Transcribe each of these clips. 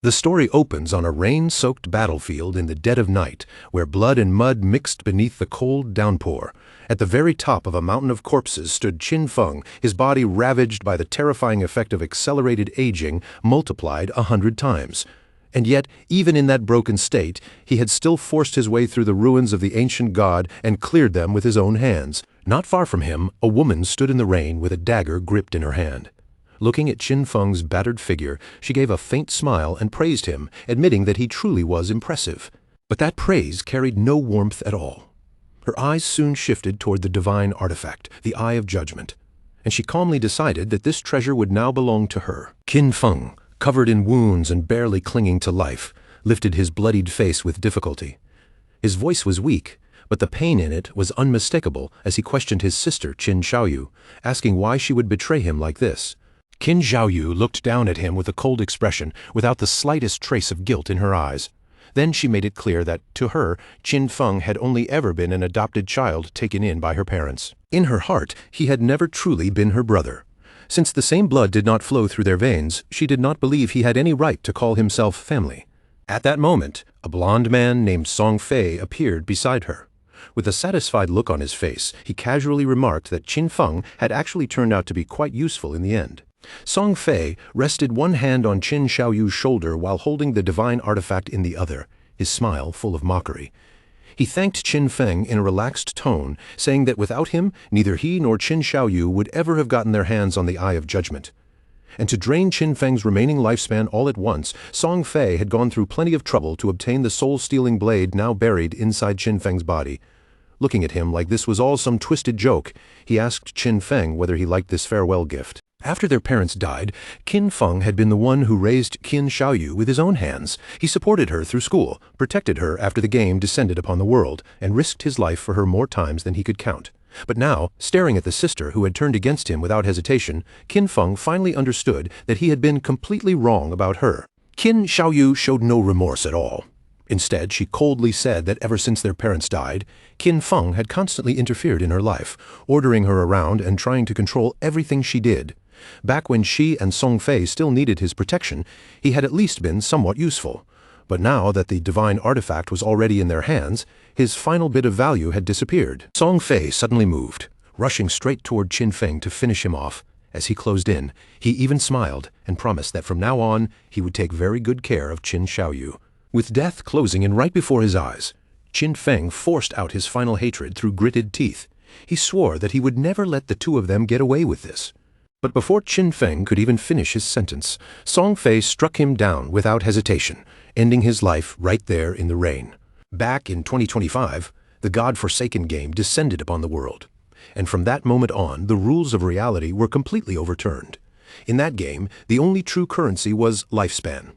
The story opens on a rain-soaked battlefield in the dead of night, where blood and mud mixed beneath the cold downpour. At the very top of a mountain of corpses stood Qin Feng, his body ravaged by the terrifying effect of accelerated aging multiplied 100 times. And yet, even in that broken state, he had still forced his way through the ruins of the ancient god and cleared them with his own hands. Not far from him, a woman stood in the rain with a dagger gripped in her hand. Looking at Qin Feng's battered figure, she gave a faint smile and praised him, admitting that he truly was impressive. But that praise carried no warmth at all. Her eyes soon shifted toward the divine artifact, the Eye of Judgment, and she calmly decided that this treasure would now belong to her. Qin Feng, covered in wounds and barely clinging to life, lifted his bloodied face with difficulty. His voice was weak, but the pain in it was unmistakable as he questioned his sister Qin Xiaoyu, asking why she would betray him like this. Qin Xiaoyu looked down at him with a cold expression, without the slightest trace of guilt in her eyes. Then she made it clear that, to her, Qin Feng had only ever been an adopted child taken in by her parents. In her heart, he had never truly been her brother. Since the same blood did not flow through their veins, she did not believe he had any right to call himself family. At that moment, a blond man named Song Fei appeared beside her. With a satisfied look on his face, he casually remarked that Qin Feng had actually turned out to be quite useful in the end. Song Fei rested one hand on Qin Xiaoyu's shoulder while holding the divine artifact in the other, his smile full of mockery. He thanked Qin Feng in a relaxed tone, saying that without him, neither he nor Qin Xiaoyu would ever have gotten their hands on the Eye of Judgment. And to drain Qin Feng's remaining lifespan all at once, Song Fei had gone through plenty of trouble to obtain the soul-stealing blade now buried inside Qin Feng's body. Looking at him like this was all some twisted joke, he asked Qin Feng whether he liked this farewell gift. After their parents died, Qin Feng had been the one who raised Qin Xiaoyu with his own hands. He supported her through school, protected her after the game descended upon the world, and risked his life for her more times than he could count. But now, staring at the sister who had turned against him without hesitation, Qin Feng finally understood that he had been completely wrong about her. Qin Xiaoyu showed no remorse at all. Instead, she coldly said that ever since their parents died, Qin Feng had constantly interfered in her life, ordering her around and trying to control everything she did. Back when she and Song Fei still needed his protection, he had at least been somewhat useful. But now that the divine artifact was already in their hands, his final bit of value had disappeared. Song Fei suddenly moved, rushing straight toward Qin Feng to finish him off. As he closed in, he even smiled and promised that from now on he would take very good care of Qin Xiaoyu. With death closing in right before his eyes, Qin Feng forced out his final hatred through gritted teeth. He swore that he would never let the two of them get away with this. But before Qin Feng could even finish his sentence, Song Fei struck him down without hesitation, ending his life right there in the rain. Back in 2025, the God-forsaken game descended upon the world. And from that moment on, the rules of reality were completely overturned. In that game, the only true currency was lifespan.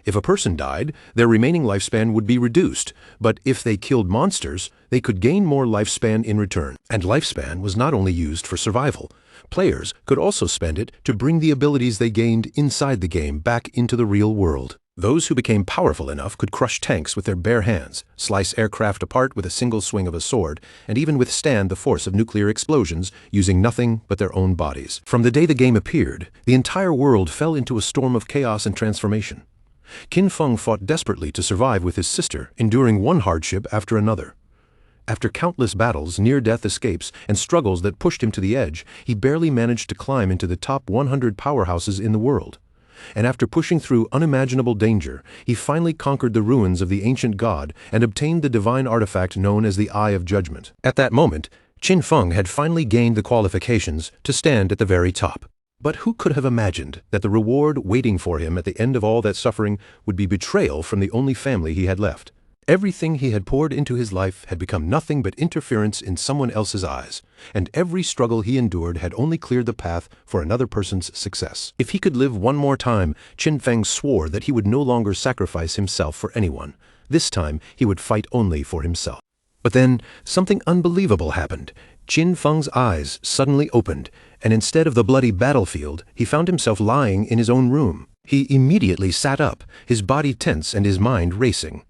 If a person died, their remaining lifespan would be reduced, but if they killed monsters, they could gain more lifespan in return. And lifespan was not only used for survival. Players could also spend it to bring the abilities they gained inside the game back into the real world. Those who became powerful enough could crush tanks with their bare hands, slice aircraft apart with a single swing of a sword, and even withstand the force of nuclear explosions using nothing but their own bodies. From the day the game appeared, the entire world fell into a storm of chaos and transformation. Qin Feng fought desperately to survive with his sister, enduring one hardship after another. After countless battles, near-death escapes, and struggles that pushed him to the edge, he barely managed to climb into the top 100 powerhouses in the world. And after pushing through unimaginable danger, he finally conquered the ruins of the ancient god and obtained the divine artifact known as the Eye of Judgment. At that moment, Qin Feng had finally gained the qualifications to stand at the very top. But who could have imagined that the reward waiting for him at the end of all that suffering would be betrayal from the only family he had left? Everything he had poured into his life had become nothing but interference in someone else's eyes, and every struggle he endured had only cleared the path for another person's success. If he could live one more time, Qin Feng swore that he would no longer sacrifice himself for anyone. This time, he would fight only for himself. But then, something unbelievable happened. Qin Feng's eyes suddenly opened, and instead of the bloody battlefield, he found himself lying in his own room. He immediately sat up, his body tense and his mind racing.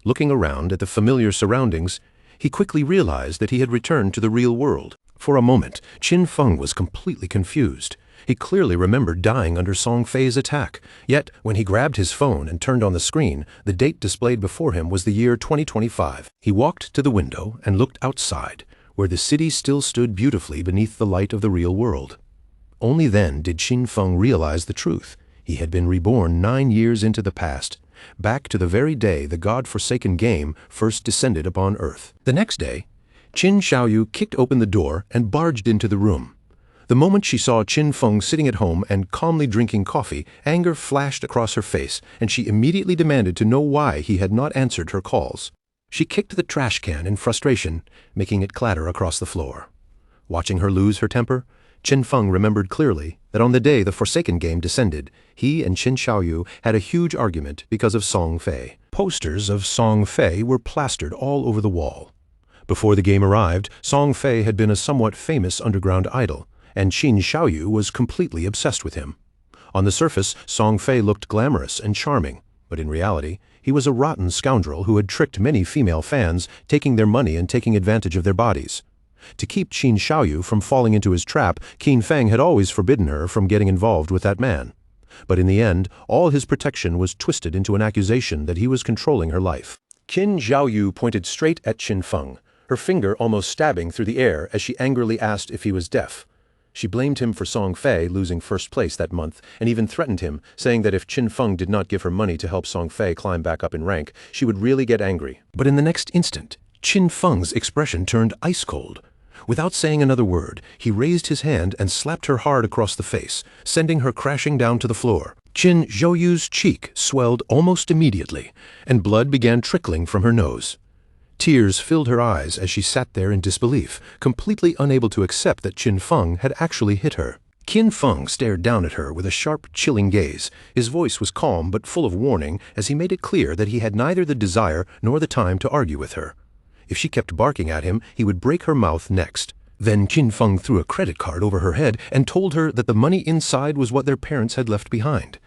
Looking around at the familiar surroundings, he quickly realized that he had returned to the real world. For a moment, Qin Feng was completely confused. He clearly remembered dying under Song Fei's attack. Yet, when he grabbed his phone and turned on the screen, the date displayed before him was the year 2025. He walked to the window and looked outside, where the city still stood beautifully beneath the light of the real world. Only then did Qin Feng realize the truth. He had been reborn 9 years into the past, back to the very day the God-forsaken game first descended upon Earth. The next day, Qin Xiaoyu kicked open the door and barged into the room. The moment she saw Qin Feng sitting at home and calmly drinking coffee, anger flashed across her face, and she immediately demanded to know why he had not answered her calls. She kicked the trash can in frustration, making it clatter across the floor. Watching her lose her temper, Qin Feng remembered clearly that on the day the Forsaken game descended, he and Qin Xiaoyu had a huge argument because of Song Fei. Posters of Song Fei were plastered all over the wall. Before the game arrived, Song Fei had been a somewhat famous underground idol, and Qin Xiaoyu was completely obsessed with him. On the surface, Song Fei looked glamorous and charming, but in reality, he was a rotten scoundrel who had tricked many female fans, taking their money and taking advantage of their bodies. To keep Qin Xiaoyu from falling into his trap, Qin Feng had always forbidden her from getting involved with that man. But in the end, all his protection was twisted into an accusation that he was controlling her life. Qin Xiaoyu pointed straight at Qin Feng, her finger almost stabbing through the air as she angrily asked if he was deaf. She blamed him for Song Fei losing first place that month, and even threatened him, saying that if Qin Feng did not give her money to help Song Fei climb back up in rank, she would really get angry. But in the next instant, Qin Feng's expression turned ice cold. Without saying another word, he raised his hand and slapped her hard across the face, sending her crashing down to the floor. Qin Xiaoyu's cheek swelled almost immediately, and blood began trickling from her nose. Tears filled her eyes as she sat there in disbelief, completely unable to accept that Qin Feng had actually hit her. Qin Feng stared down at her with a sharp, chilling gaze. His voice was calm but full of warning as he made it clear that he had neither the desire nor the time to argue with her. If she kept barking at him, he would break her mouth next. Then Qin Feng threw a credit card over her head and told her that the money inside was what their parents had left behind.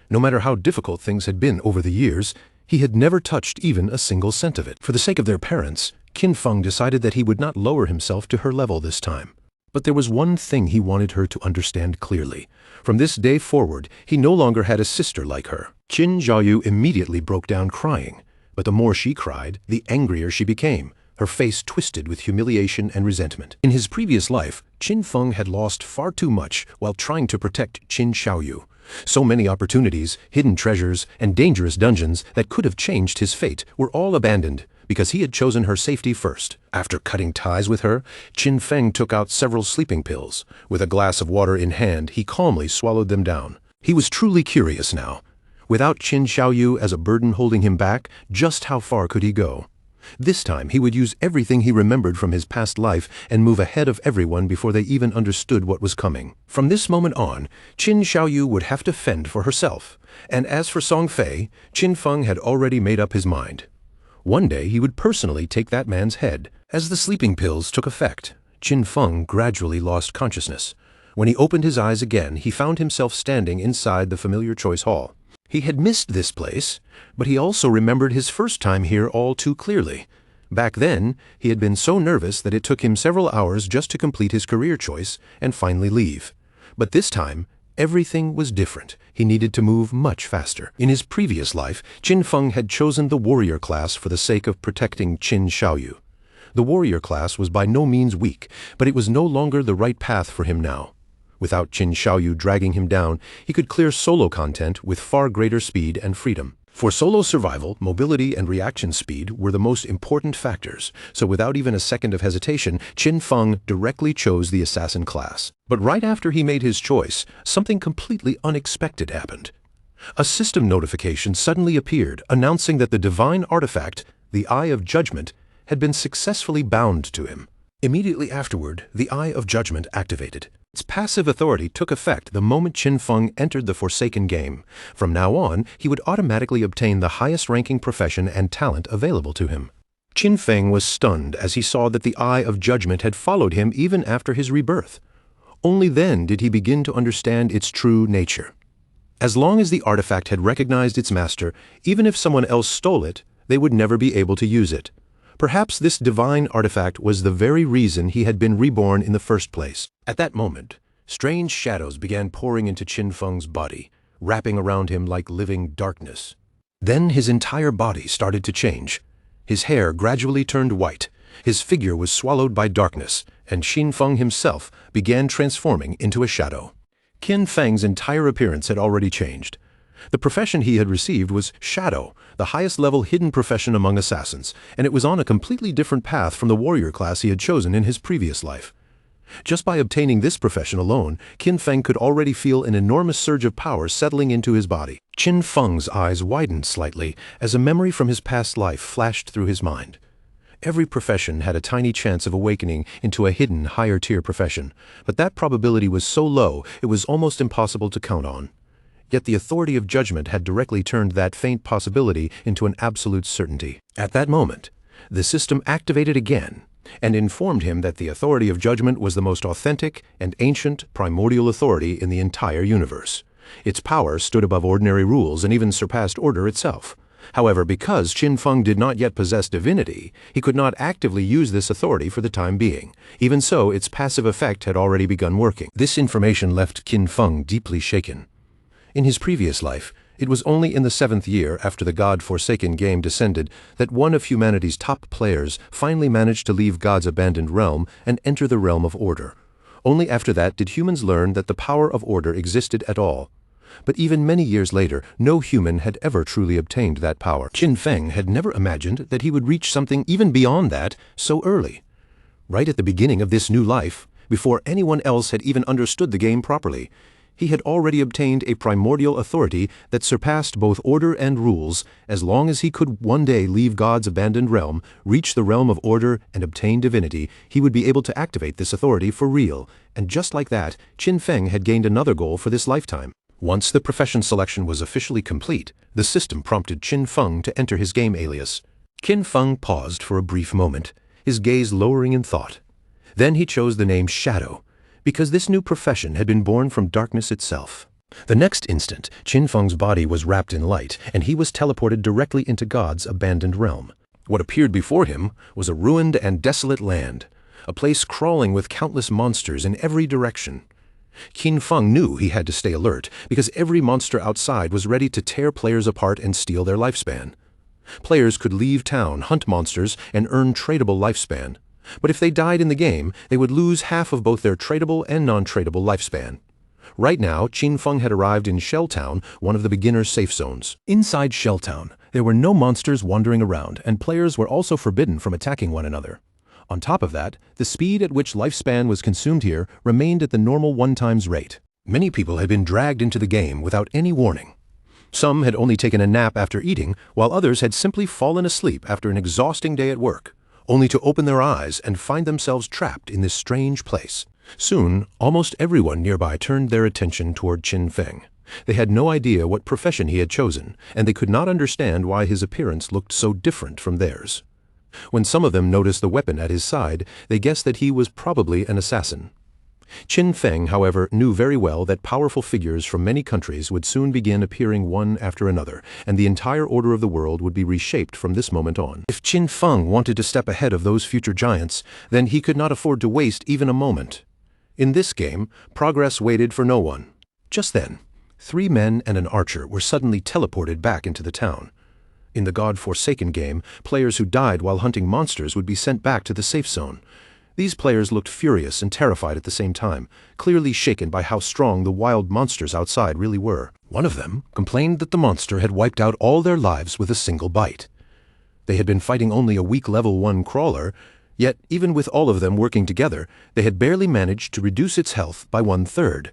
No matter how difficult things had been over the years, he had never touched even a single cent of it. For the sake of their parents, Qin Feng decided that he would not lower himself to her level this time. But there was one thing he wanted her to understand clearly. From this day forward, he no longer had a sister like her. Qin Xiaoyu immediately broke down crying. But the more she cried, the angrier she became, her face twisted with humiliation and resentment. In his previous life, Qin Feng had lost far too much while trying to protect Qin Xiaoyu. So many opportunities, hidden treasures, and dangerous dungeons that could have changed his fate were all abandoned because he had chosen her safety first. After cutting ties with her, Qin Feng took out several sleeping pills. With a glass of water in hand, he calmly swallowed them down. He was truly curious now. Without Qin Xiaoyu as a burden holding him back, just how far could he go? This time he would use everything he remembered from his past life and move ahead of everyone before they even understood what was coming. From this moment on, Qin Xiaoyu would have to fend for herself. And as for Song Fei, Qin Feng had already made up his mind. One day he would personally take that man's head. As the sleeping pills took effect, Qin Feng gradually lost consciousness. When he opened his eyes again, he found himself standing inside the familiar Choice Hall. He had missed this place, but he also remembered his first time here all too clearly. Back then, he had been so nervous that it took him several hours just to complete his career choice and finally leave. But this time, everything was different. He needed to move much faster. In his previous life, Qin Feng had chosen the warrior class for the sake of protecting Qin Xiaoyu. The warrior class was by no means weak, but it was no longer the right path for him now. Without Qin Xiaoyu dragging him down, he could clear solo content with far greater speed and freedom. For solo survival, mobility and reaction speed were the most important factors, so without even a second of hesitation, Qin Feng directly chose the assassin class. But right after he made his choice, something completely unexpected happened. A system notification suddenly appeared, announcing that the divine artifact, the Eye of Judgment, had been successfully bound to him. Immediately afterward, the Eye of Judgment activated. Its passive authority took effect the moment Qin Feng entered the Forsaken game. From now on, he would automatically obtain the highest-ranking profession and talent available to him. Qin Feng was stunned as he saw that the Eye of Judgment had followed him even after his rebirth. Only then did he begin to understand its true nature. As long as the artifact had recognized its master, even if someone else stole it, they would never be able to use it. Perhaps this divine artifact was the very reason he had been reborn in the first place. At that moment, Strange shadows began pouring into Qin Feng's body, wrapping around him like living darkness. Then his entire body started to change. His hair gradually turned white, his figure was swallowed by darkness, and Qin Feng himself began transforming into a shadow. Qin Feng's entire appearance had already changed. The profession he had received was Shadow, the highest-level hidden profession among assassins, and it was on a completely different path from the warrior class he had chosen in his previous life. Just by obtaining this profession alone, Qin Feng could already feel an enormous surge of power settling into his body. Qin Feng's eyes widened slightly as a memory from his past life flashed through his mind. Every profession had a tiny chance of awakening into a hidden, higher-tier profession, but that probability was so low it was almost impossible to count on. Yet the authority of judgment had directly turned that faint possibility into an absolute certainty. At that moment, the system activated again and informed him that the authority of judgment was the most authentic and ancient primordial authority in the entire universe. Its power stood above ordinary rules and even surpassed order itself. However, because Qin Feng did not yet possess divinity, he could not actively use this authority for the time being. Even so, its passive effect had already begun working. This information left Qin Feng deeply shaken. In his previous life, it was only in the 7th year after the God-forsaken game descended that one of humanity's top players finally managed to leave God's abandoned realm and enter the realm of order. Only after that did humans learn that the power of order existed at all. But even many years later, no human had ever truly obtained that power. Qin Feng had never imagined that he would reach something even beyond that so early. Right at the beginning of this new life, before anyone else had even understood the game properly, he had already obtained a primordial authority that surpassed both order and rules. As long as he could one day leave God's abandoned realm, reach the realm of order, and obtain divinity, he would be able to activate this authority for real. And just like that, Qin Feng had gained another goal for this lifetime. Once the profession selection was officially complete, the system prompted Qin Feng to enter his game alias. Qin Feng paused for a brief moment, his gaze lowering in thought. Then he chose the name Shadow, because this new profession had been born from darkness itself. The next instant, Qin Feng's body was wrapped in light, and he was teleported directly into God's abandoned realm. What appeared before him was a ruined and desolate land, a place crawling with countless monsters in every direction. Qin Feng knew he had to stay alert, because every monster outside was ready to tear players apart and steal their lifespan. Players could leave town, hunt monsters, and earn tradable lifespan. But if they died in the game, they would lose half of both their tradable and non-tradable lifespan. Right now, Qin Feng had arrived in Shelltown, one of the beginner's safe zones. Inside Shelltown, there were no monsters wandering around, and players were also forbidden from attacking one another. On top of that, the speed at which lifespan was consumed here remained at the normal 1x rate. Many people had been dragged into the game without any warning. Some had only taken a nap after eating, while others had simply fallen asleep after an exhausting day at work, only to open their eyes and find themselves trapped in this strange place. Soon, almost everyone nearby turned their attention toward Qin Feng. They had no idea what profession he had chosen, and they could not understand why his appearance looked so different from theirs. When some of them noticed the weapon at his side, they guessed that he was probably an assassin. Qin Feng, however, knew very well that powerful figures from many countries would soon begin appearing one after another, and the entire order of the world would be reshaped from this moment on. If Qin Feng wanted to step ahead of those future giants, then he could not afford to waste even a moment. In this game, progress waited for no one. Just then, 3 men and an archer were suddenly teleported back into the town. In the God-forsaken game, players who died while hunting monsters would be sent back to the safe zone. These players looked furious and terrified at the same time, clearly shaken by how strong the wild monsters outside really were. One of them complained that the monster had wiped out all their lives with a single bite. They had been fighting only a weak level 1 crawler, yet even with all of them working together, they had barely managed to reduce its health by 1/3.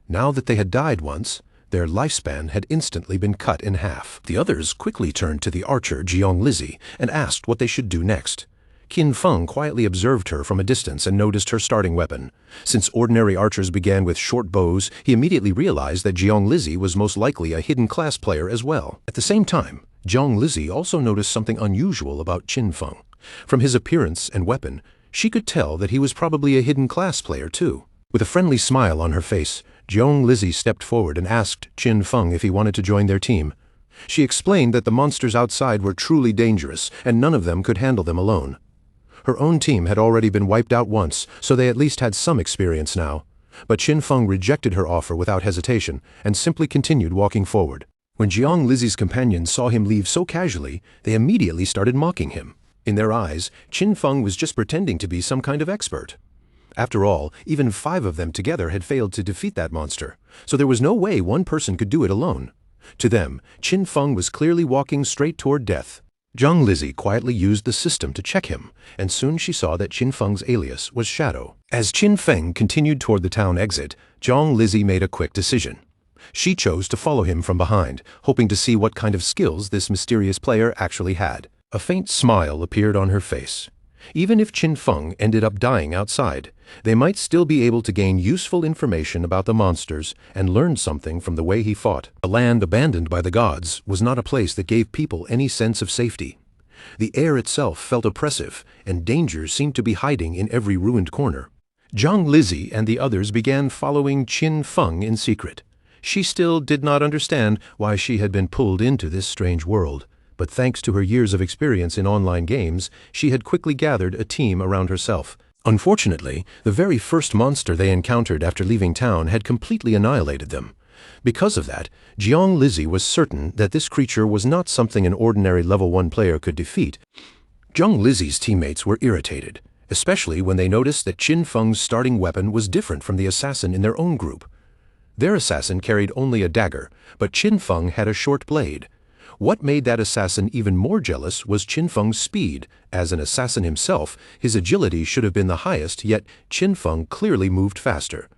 Now that they had died once, their lifespan had instantly been cut in half. The others quickly turned to the archer Jiang Lizzie and asked what they should do next. Qin Feng quietly observed her from a distance and noticed her starting weapon. Since ordinary archers began with short bows, he immediately realized that Jiang Lizzie was most likely a hidden class player as well. At the same time, Jiang Lizzie also noticed something unusual about Qin Feng. From his appearance and weapon, she could tell that he was probably a hidden class player too. With a friendly smile on her face, Jiang Lizzie stepped forward and asked Qin Feng if he wanted to join their team. She explained that the monsters outside were truly dangerous, and none of them could handle them alone. Her own team had already been wiped out once, so they at least had some experience now. But Qin Feng rejected her offer without hesitation and simply continued walking forward. When Jiang Lizi's companions saw him leave so casually, they immediately started mocking him. In their eyes, Qin Feng was just pretending to be some kind of expert. After all, even 5 of them together had failed to defeat that monster, so there was no way one person could do it alone. To them, Qin Feng was clearly walking straight toward death. Jiang Lizi quietly used the system to check him, and soon she saw that Qin Feng's alias was Shadow. As Qin Feng continued toward the town exit, Jiang Lizi made a quick decision. She chose to follow him from behind, hoping to see what kind of skills this mysterious player actually had. A faint smile appeared on her face. Even if Qin Feng ended up dying outside, they might still be able to gain useful information about the monsters and learn something from the way he fought. A land abandoned by the gods was not a place that gave people any sense of safety. The air itself felt oppressive, and danger seemed to be hiding in every ruined corner. Jiang Lizi and the others began following Qin Feng in secret. She still did not understand why she had been pulled into this strange world, but thanks to her years of experience in online games, she had quickly gathered a team around herself. Unfortunately, the very first monster they encountered after leaving town had completely annihilated them. Because of that, Jiang Lizi was certain that this creature was not something an ordinary level 1 player could defeat. Jiang Lizi's teammates were irritated, especially when they noticed that Qin Feng's starting weapon was different from the assassin in their own group. Their assassin carried only a dagger, but Qin Feng had a short blade. What made that assassin even more jealous was Qin Feng's speed. As an assassin himself, his agility should have been the highest, yet Qin Feng clearly moved faster.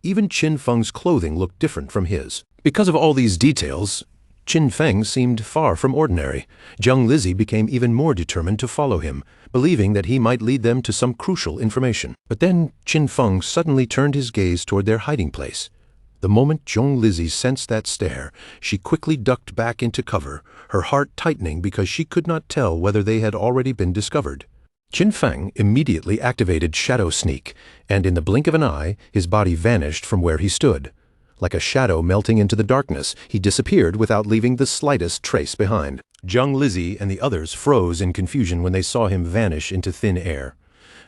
Even Qin Feng's clothing looked different from his. Because of all these details, Qin Feng seemed far from ordinary. Jiang Lizi became even more determined to follow him, believing that he might lead them to some crucial information. But then Qin Feng suddenly turned his gaze toward their hiding place. The moment Jiang Lizi sensed that stare, she quickly ducked back into cover, her heart tightening because she could not tell whether they had already been discovered. Qin Feng immediately activated Shadow Sneak, and in the blink of an eye, his body vanished from where he stood. Like a shadow melting into the darkness, he disappeared without leaving the slightest trace behind. Jiang Lizi and the others froze in confusion when they saw him vanish into thin air.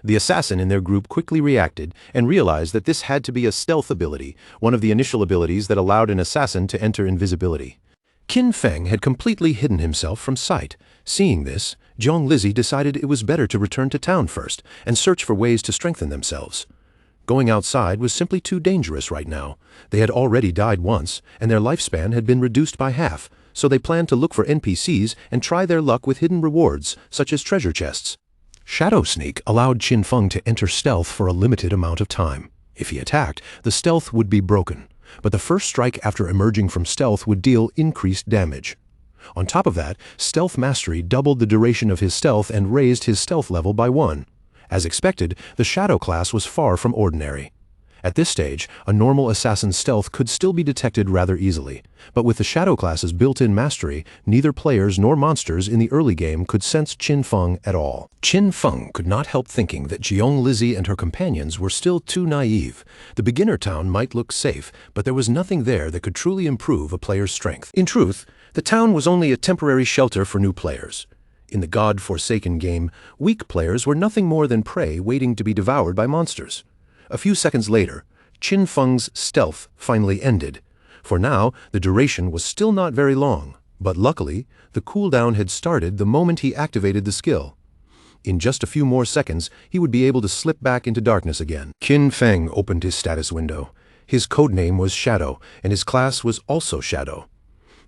The assassin in their group quickly reacted and realized that this had to be a stealth ability, one of the initial abilities that allowed an assassin to enter invisibility. Qin Feng had completely hidden himself from sight. Seeing this, Jiang Lizi decided it was better to return to town first and search for ways to strengthen themselves. Going outside was simply too dangerous right now. They had already died once, and their lifespan had been reduced by half, so they planned to look for NPCs and try their luck with hidden rewards, such as treasure chests. Shadow Sneak allowed Qin Feng to enter stealth for a limited amount of time. If he attacked, the stealth would be broken, but the first strike after emerging from stealth would deal increased damage. On top of that, Stealth Mastery doubled the duration of his stealth and raised his stealth level by 1. As expected, the Shadow class was far from ordinary. At this stage, a normal assassin's stealth could still be detected rather easily, but with the Shadow class's built-in mastery, neither players nor monsters in the early game could sense Qin Feng at all. Qin Feng could not help thinking that Jiang Lizi and her companions were still too naive. The beginner town might look safe, but there was nothing there that could truly improve a player's strength. In truth, the town was only a temporary shelter for new players. In the God-forsaken game, weak players were nothing more than prey waiting to be devoured by monsters. A few seconds later, Qin Feng's stealth finally ended. For now, the duration was still not very long, but luckily, the cooldown had started the moment he activated the skill. In just a few more seconds, he would be able to slip back into darkness again. Qin Feng opened his status window. His codename was Shadow, and his class was also Shadow.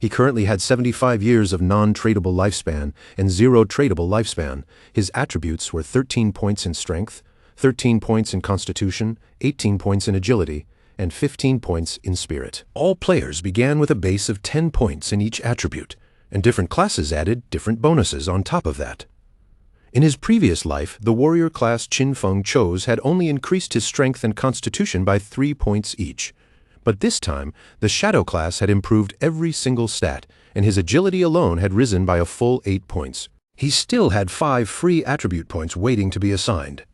He currently had 75 years of non-tradable lifespan and 0 tradable lifespan. His attributes were 13 points in strength, 13 points in constitution, 18 points in agility, and 15 points in spirit. All players began with a base of 10 points in each attribute, and different classes added different bonuses on top of that. In his previous life, the warrior class Qin Feng chose had only increased his strength and constitution by 3 points each. But this time, the Shadow class had improved every single stat, and his agility alone had risen by a full 8 points. He still had 5 free attribute points waiting to be assigned.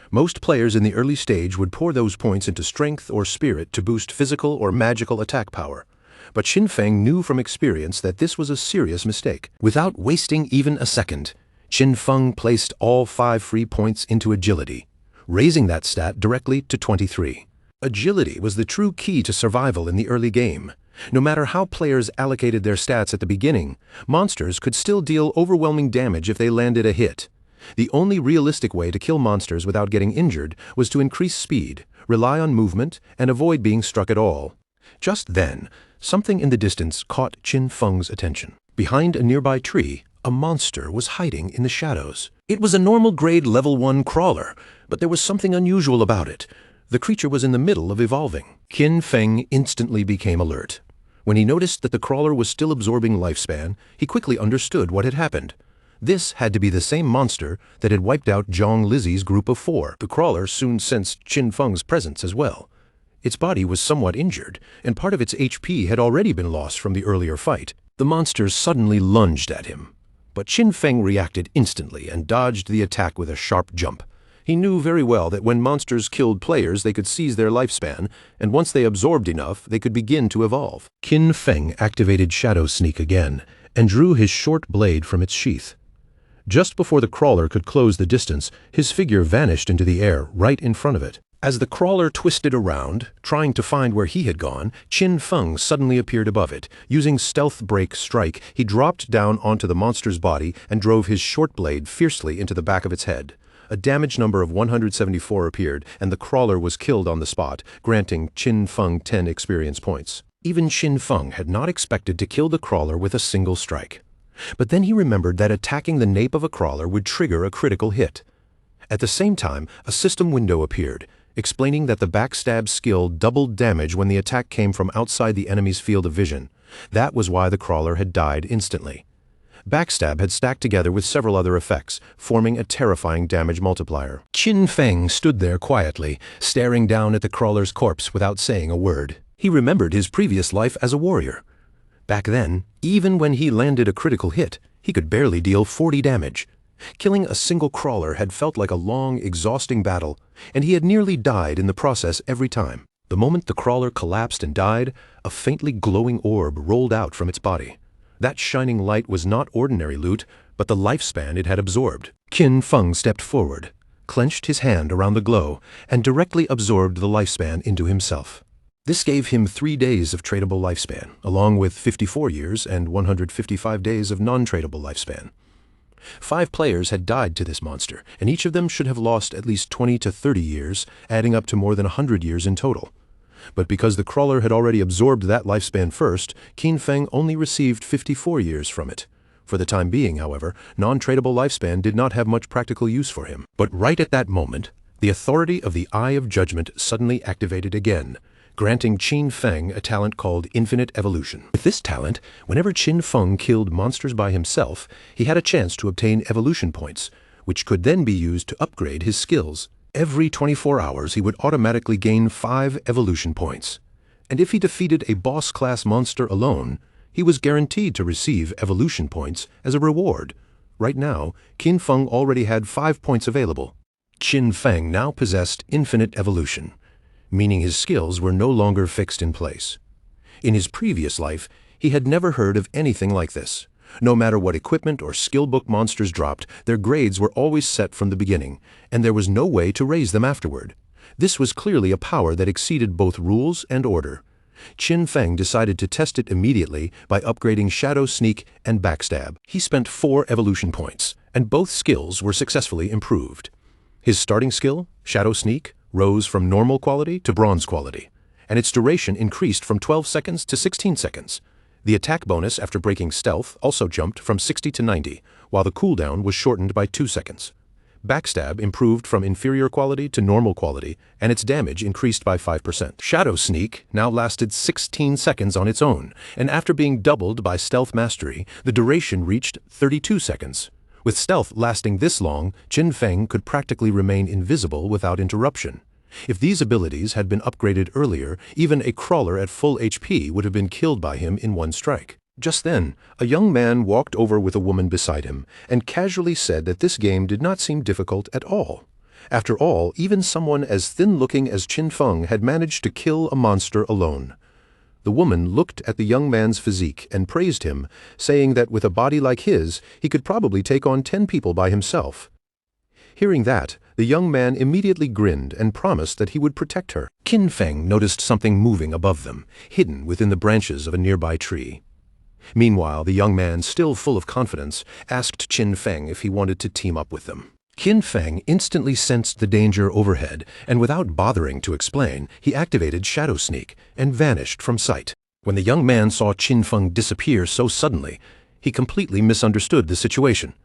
Most players in the early stage would pour those points into strength or spirit to boost physical or magical attack power. But Qin Feng knew from experience that this was a serious mistake. Without wasting even a second, Qin Feng placed all 5 free points into agility, raising that stat directly to 23. Agility was the true key to survival in the early game. No matter how players allocated their stats at the beginning, monsters could still deal overwhelming damage if they landed a hit. The only realistic way to kill monsters without getting injured was to increase speed, rely on movement, and avoid being struck at all. Just then, something in the distance caught Qin Feng's attention. Behind a nearby tree, a monster was hiding in the shadows. It was a normal grade level 1 crawler, but there was something unusual about it. The creature was in the middle of evolving. Qin Feng instantly became alert. When he noticed that the crawler was still absorbing lifespan, he quickly understood what had happened. This had to be the same monster that had wiped out Zhang Lizi's group of 4. The crawler soon sensed Qin Feng's presence as well. Its body was somewhat injured, and part of its HP had already been lost from the earlier fight. The monster suddenly lunged at him. But Qin Feng reacted instantly and dodged the attack with a sharp jump. He knew very well that when monsters killed players, they could seize their lifespan, and once they absorbed enough, they could begin to evolve. Qin Feng activated Shadow Sneak again, and drew his short blade from its sheath. Just before the crawler could close the distance, his figure vanished into the air right in front of it. As the crawler twisted around, trying to find where he had gone, Qin Feng suddenly appeared above it. Using Stealth Break Strike, he dropped down onto the monster's body and drove his short blade fiercely into the back of its head. A damage number of 174 appeared, and the crawler was killed on the spot, granting Qin Feng 10 experience points. Even Qin Feng had not expected to kill the crawler with a single strike. But then he remembered that attacking the nape of a crawler would trigger a critical hit. At the same time, a system window appeared, explaining that the backstab skill doubled damage when the attack came from outside the enemy's field of vision. That was why the crawler had died instantly. Backstab had stacked together with several other effects, forming a terrifying damage multiplier. Qin Feng stood there quietly, staring down at the crawler's corpse without saying a word. He remembered his previous life as a warrior. Back then, even when he landed a critical hit, he could barely deal 40 damage. Killing a single crawler had felt like a long, exhausting battle, and he had nearly died in the process every time. The moment the crawler collapsed and died, a faintly glowing orb rolled out from its body. That shining light was not ordinary loot, but the lifespan it had absorbed. Qin Feng stepped forward, clenched his hand around the glow, and directly absorbed the lifespan into himself. This gave him 3 days of tradable lifespan, along with 54 years and 155 days of non-tradable lifespan. 5 players had died to this monster, and each of them should have lost at least 20 to 30 years, adding up to more than 100 years in total. But because the crawler had already absorbed that lifespan first, Qin Feng only received 54 years from it. For the time being, however, non-tradable lifespan did not have much practical use for him. But right at that moment, the authority of the Eye of Judgment suddenly activated again, granting Qin Feng a talent called Infinite Evolution. With this talent, whenever Qin Feng killed monsters by himself, he had a chance to obtain evolution points, which could then be used to upgrade his skills. Every 24 hours he would automatically gain 5 evolution points. And if he defeated a boss-class monster alone, he was guaranteed to receive evolution points as a reward. Right now, Qin Feng already had 5 points available. Qin Feng now possessed infinite evolution, meaning his skills were no longer fixed in place. In his previous life, he had never heard of anything like this. No matter what equipment or skill book monsters dropped, their grades were always set from the beginning, and there was no way to raise them afterward. This was clearly a power that exceeded both rules and order. Qin Feng decided to test it immediately by upgrading Shadow Sneak and Backstab. He spent 4 evolution points, and both skills were successfully improved. His starting skill, Shadow Sneak, rose from normal quality to bronze quality, and its duration increased from 12 seconds to 16 seconds. The attack bonus after breaking stealth also jumped from 60 to 90, while the cooldown was shortened by 2 seconds. Backstab improved from inferior quality to normal quality, and its damage increased by 5%. Shadow Sneak now lasted 16 seconds on its own, and after being doubled by Stealth Mastery, the duration reached 32 seconds. With stealth lasting this long, Qin Feng could practically remain invisible without interruption. If these abilities had been upgraded earlier, even a crawler at full HP would have been killed by him in one strike. Just then, a young man walked over with a woman beside him and casually said that this game did not seem difficult at all. After all, even someone as thin-looking as Qin Feng had managed to kill a monster alone. The woman looked at the young man's physique and praised him, saying that with a body like his, he could probably take on 10 people by himself. Hearing that, the young man immediately grinned and promised that he would protect her. Qin Feng noticed something moving above them, hidden within the branches of a nearby tree. Meanwhile, the young man, still full of confidence, asked Qin Feng if he wanted to team up with them. Qin Feng instantly sensed the danger overhead, and without bothering to explain, he activated Shadow Sneak and vanished from sight. When the young man saw Qin Feng disappear so suddenly, he completely misunderstood the situation.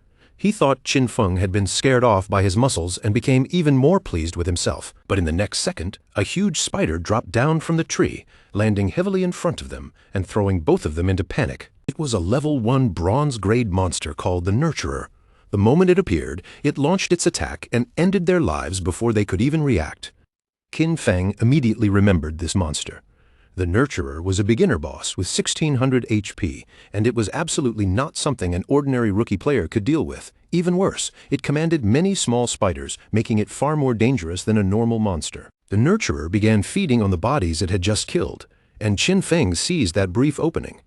He thought Qin Feng had been scared off by his muscles and became even more pleased with himself. But in the next second, a huge spider dropped down from the tree, landing heavily in front of them and throwing both of them into panic. It was a level 1 bronze-grade monster called the Nurturer. The moment it appeared, it launched its attack and ended their lives before they could even react. Qin Feng immediately remembered this monster. The Nurturer was a beginner boss with 1600 HP, and it was absolutely not something an ordinary rookie player could deal with. Even worse, it commanded many small spiders, making it far more dangerous than a normal monster. The Nurturer began feeding on the bodies it had just killed, and Qin Feng seized that brief opening.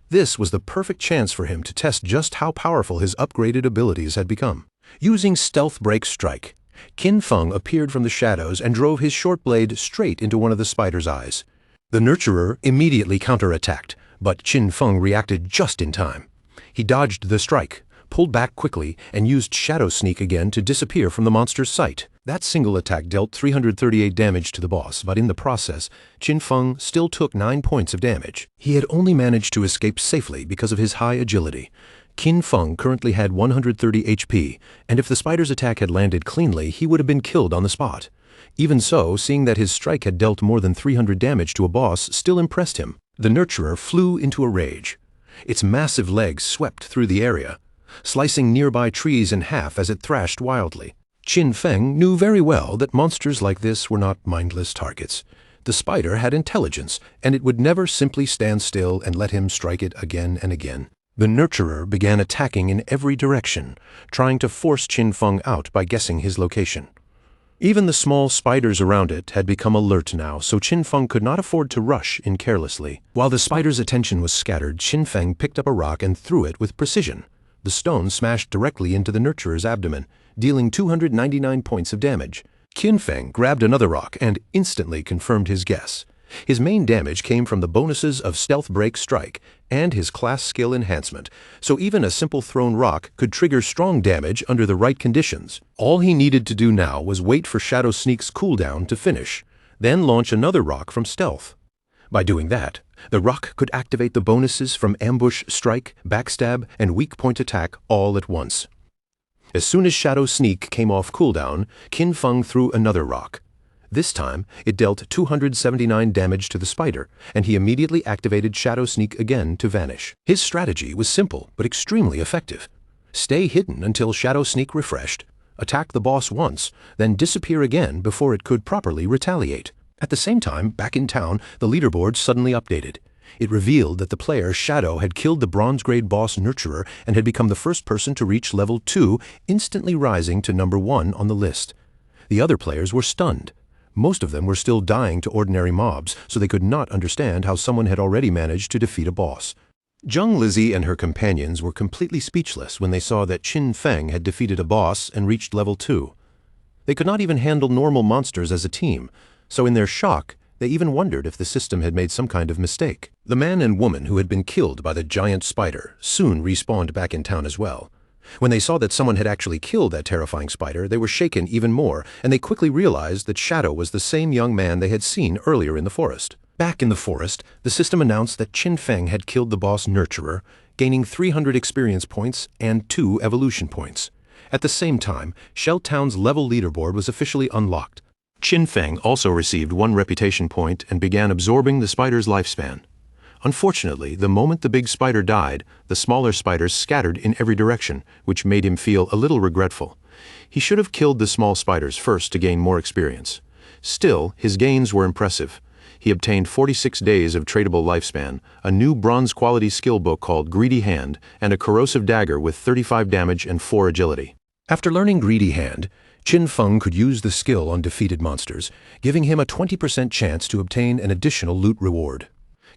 This was the perfect chance for him to test just how powerful his upgraded abilities had become. Using Stealth Break Strike, Qin Feng appeared from the shadows and drove his short blade straight into one of the spider's eyes. The Nurturer immediately counterattacked, but Qin Feng reacted just in time. He dodged the strike, pulled back quickly, and used Shadow Sneak again to disappear from the monster's sight. That single attack dealt 338 damage to the boss, but in the process, Qin Feng still took 9 points of damage. He had only managed to escape safely because of his high agility. Qin Feng currently had 130 HP, and if the spider's attack had landed cleanly, he would have been killed on the spot. Even so, seeing that his strike had dealt more than 300 damage to a boss still impressed him. The Nurturer flew into a rage. Its massive legs swept through the area, slicing nearby trees in half as it thrashed wildly. Qin Feng knew very well that monsters like this were not mindless targets. The spider had intelligence, and it would never simply stand still and let him strike it again and again. The Nurturer began attacking in every direction, trying to force Qin Feng out by guessing his location. Even the small spiders around it had become alert now, so Qin Feng could not afford to rush in carelessly. While the spider's attention was scattered, Qin Feng picked up a rock and threw it with precision. The stone smashed directly into the Nurturer's abdomen, dealing 299 points of damage. Qin Feng grabbed another rock and instantly confirmed his guess. His main damage came from the bonuses of Stealth Break Strike and his class skill enhancement, so even a simple thrown rock could trigger strong damage under the right conditions. All he needed to do now was wait for Shadow Sneak's cooldown to finish, then launch another rock from Stealth. By doing that, the rock could activate the bonuses from Ambush Strike, Backstab, and Weak Point Attack all at once. As soon as Shadow Sneak came off cooldown, Qin Feng threw another rock. This time, it dealt 279 damage to the spider, and he immediately activated Shadow Sneak again to vanish. His strategy was simple but extremely effective. Stay hidden until Shadow Sneak refreshed, attack the boss once, then disappear again before it could properly retaliate. At the same time, back in town, the leaderboard suddenly updated. It revealed that the player Shadow had killed the bronze-grade boss Nurturer and had become the first person to reach level 2, instantly rising to number 1 on the list. The other players were stunned. Most of them were still dying to ordinary mobs, so they could not understand how someone had already managed to defeat a boss. Zheng Lizzie and her companions were completely speechless when they saw that Qin Feng had defeated a boss and reached level 2. They could not even handle normal monsters as a team, so in their shock, they even wondered if the system had made some kind of mistake. The man and woman who had been killed by the giant spider soon respawned back in town as well. When they saw that someone had actually killed that terrifying spider, they were shaken even more, and they quickly realized that Shadow was the same young man they had seen earlier in the forest. Back in the forest, the system announced that Qin Feng had killed the boss Nurturer, gaining 300 experience points and 2 evolution points. At the same time, Shell Town's level leaderboard was officially unlocked. Qin Feng also received 1 reputation point and began absorbing the spider's lifespan. Unfortunately, the moment the big spider died, the smaller spiders scattered in every direction, which made him feel a little regretful. He should have killed the small spiders first to gain more experience. Still, his gains were impressive. He obtained 46 days of tradable lifespan, a new bronze-quality skill book called Greedy Hand, and a corrosive dagger with 35 damage and 4 agility. After learning Greedy Hand, Qin Feng could use the skill on defeated monsters, giving him a 20% chance to obtain an additional loot reward.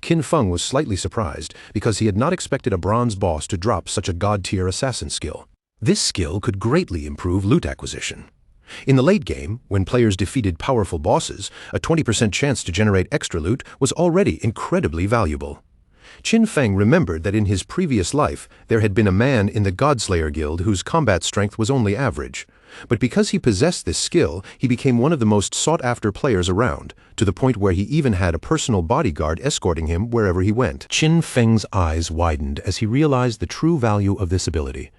Qin Feng was slightly surprised because he had not expected a bronze boss to drop such a god-tier assassin skill. This skill could greatly improve loot acquisition. In the late game, when players defeated powerful bosses, a 20% chance to generate extra loot was already incredibly valuable. Qin Feng remembered that in his previous life there had been a man in the Godslayer Guild whose combat strength was only average. But because he possessed this skill, he became one of the most sought-after players around, to the point where he even had a personal bodyguard escorting him wherever he went. Qin Feng's eyes widened as he realized the true value of this ability.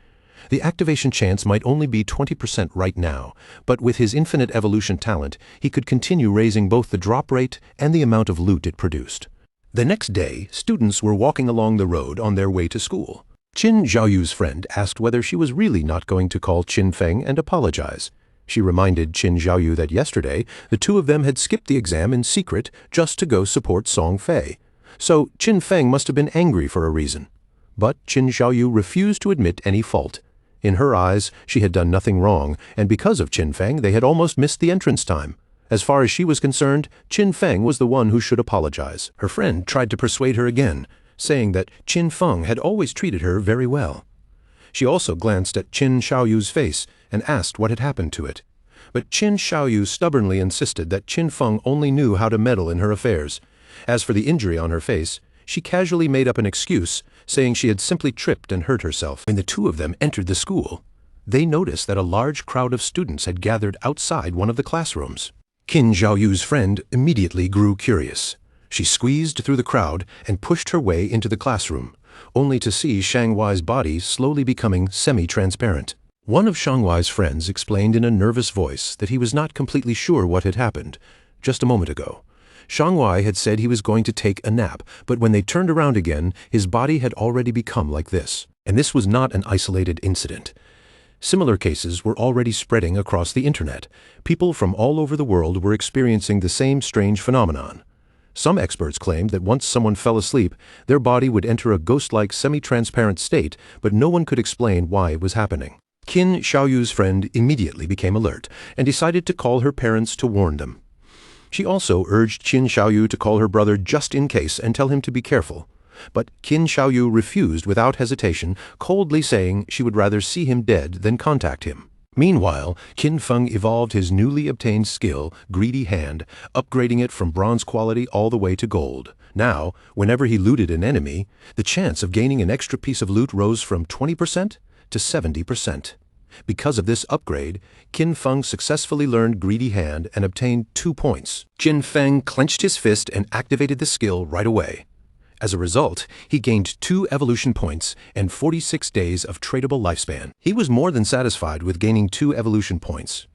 The activation chance might only be 20% right now, but with his infinite evolution talent, he could continue raising both the drop rate and the amount of loot it produced. The next day, students were walking along the road on their way to school. Qin Xiaoyu's friend asked whether she was really not going to call Qin Feng and apologize. She reminded Qin Xiaoyu that yesterday, the two of them had skipped the exam in secret just to go support Song Fei. So Qin Feng must have been angry for a reason. But Qin Xiaoyu refused to admit any fault. In her eyes, she had done nothing wrong, and because of Qin Feng, they had almost missed the entrance time. As far as she was concerned, Qin Feng was the one who should apologize. Her friend tried to persuade her again, saying that Qin Feng had always treated her very well. She also glanced at Qin Xiaoyu's face and asked what had happened to it. But Qin Xiaoyu stubbornly insisted that Qin Feng only knew how to meddle in her affairs. As for the injury on her face, she casually made up an excuse, saying she had simply tripped and hurt herself. When the two of them entered the school, they noticed that a large crowd of students had gathered outside one of the classrooms. Qin Xiaoyu's friend immediately grew curious. She squeezed through the crowd and pushed her way into the classroom, only to see Shang Wei's body slowly becoming semi-transparent. One of Shang Wei's friends explained in a nervous voice that he was not completely sure what had happened. Just a moment ago, Shang Wei had said he was going to take a nap, but when they turned around again, his body had already become like this. And this was not an isolated incident. Similar cases were already spreading across the internet. People from all over the world were experiencing the same strange phenomenon. Some experts claimed that once someone fell asleep, their body would enter a ghost-like semi-transparent state, but no one could explain why it was happening. Qin Xiaoyu's friend immediately became alert and decided to call her parents to warn them. She also urged Qin Xiaoyu to call her brother just in case and tell him to be careful. But Qin Xiaoyu refused without hesitation, coldly saying she would rather see him dead than contact him. Meanwhile, Qin Feng evolved his newly obtained skill, Greedy Hand, upgrading it from bronze quality all the way to gold. Now, whenever he looted an enemy, the chance of gaining an extra piece of loot rose from 20% to 70%. Because of this upgrade, Qin Feng successfully learned Greedy Hand and obtained 2 points. Qin Feng clenched his fist and activated the skill right away. As a result, he gained 2 evolution points and 46 days of tradable lifespan. He was more than satisfied with gaining 2 evolution points.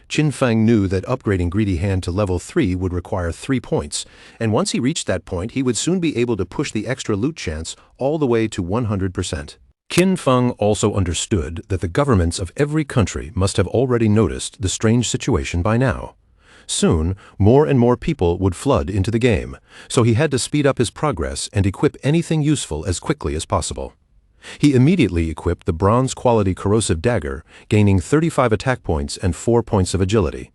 Qin Feng knew that upgrading Greedy Hand to level 3 would require 3 points, and once he reached that point, he would soon be able to push the extra loot chance all the way to 100%. Qin Feng also understood that the governments of every country must have already noticed the strange situation by now. Soon, more and more people would flood into the game, so he had to speed up his progress and equip anything useful as quickly as possible. He immediately equipped the bronze-quality corrosive dagger, gaining 35 attack points and 4 points of agility.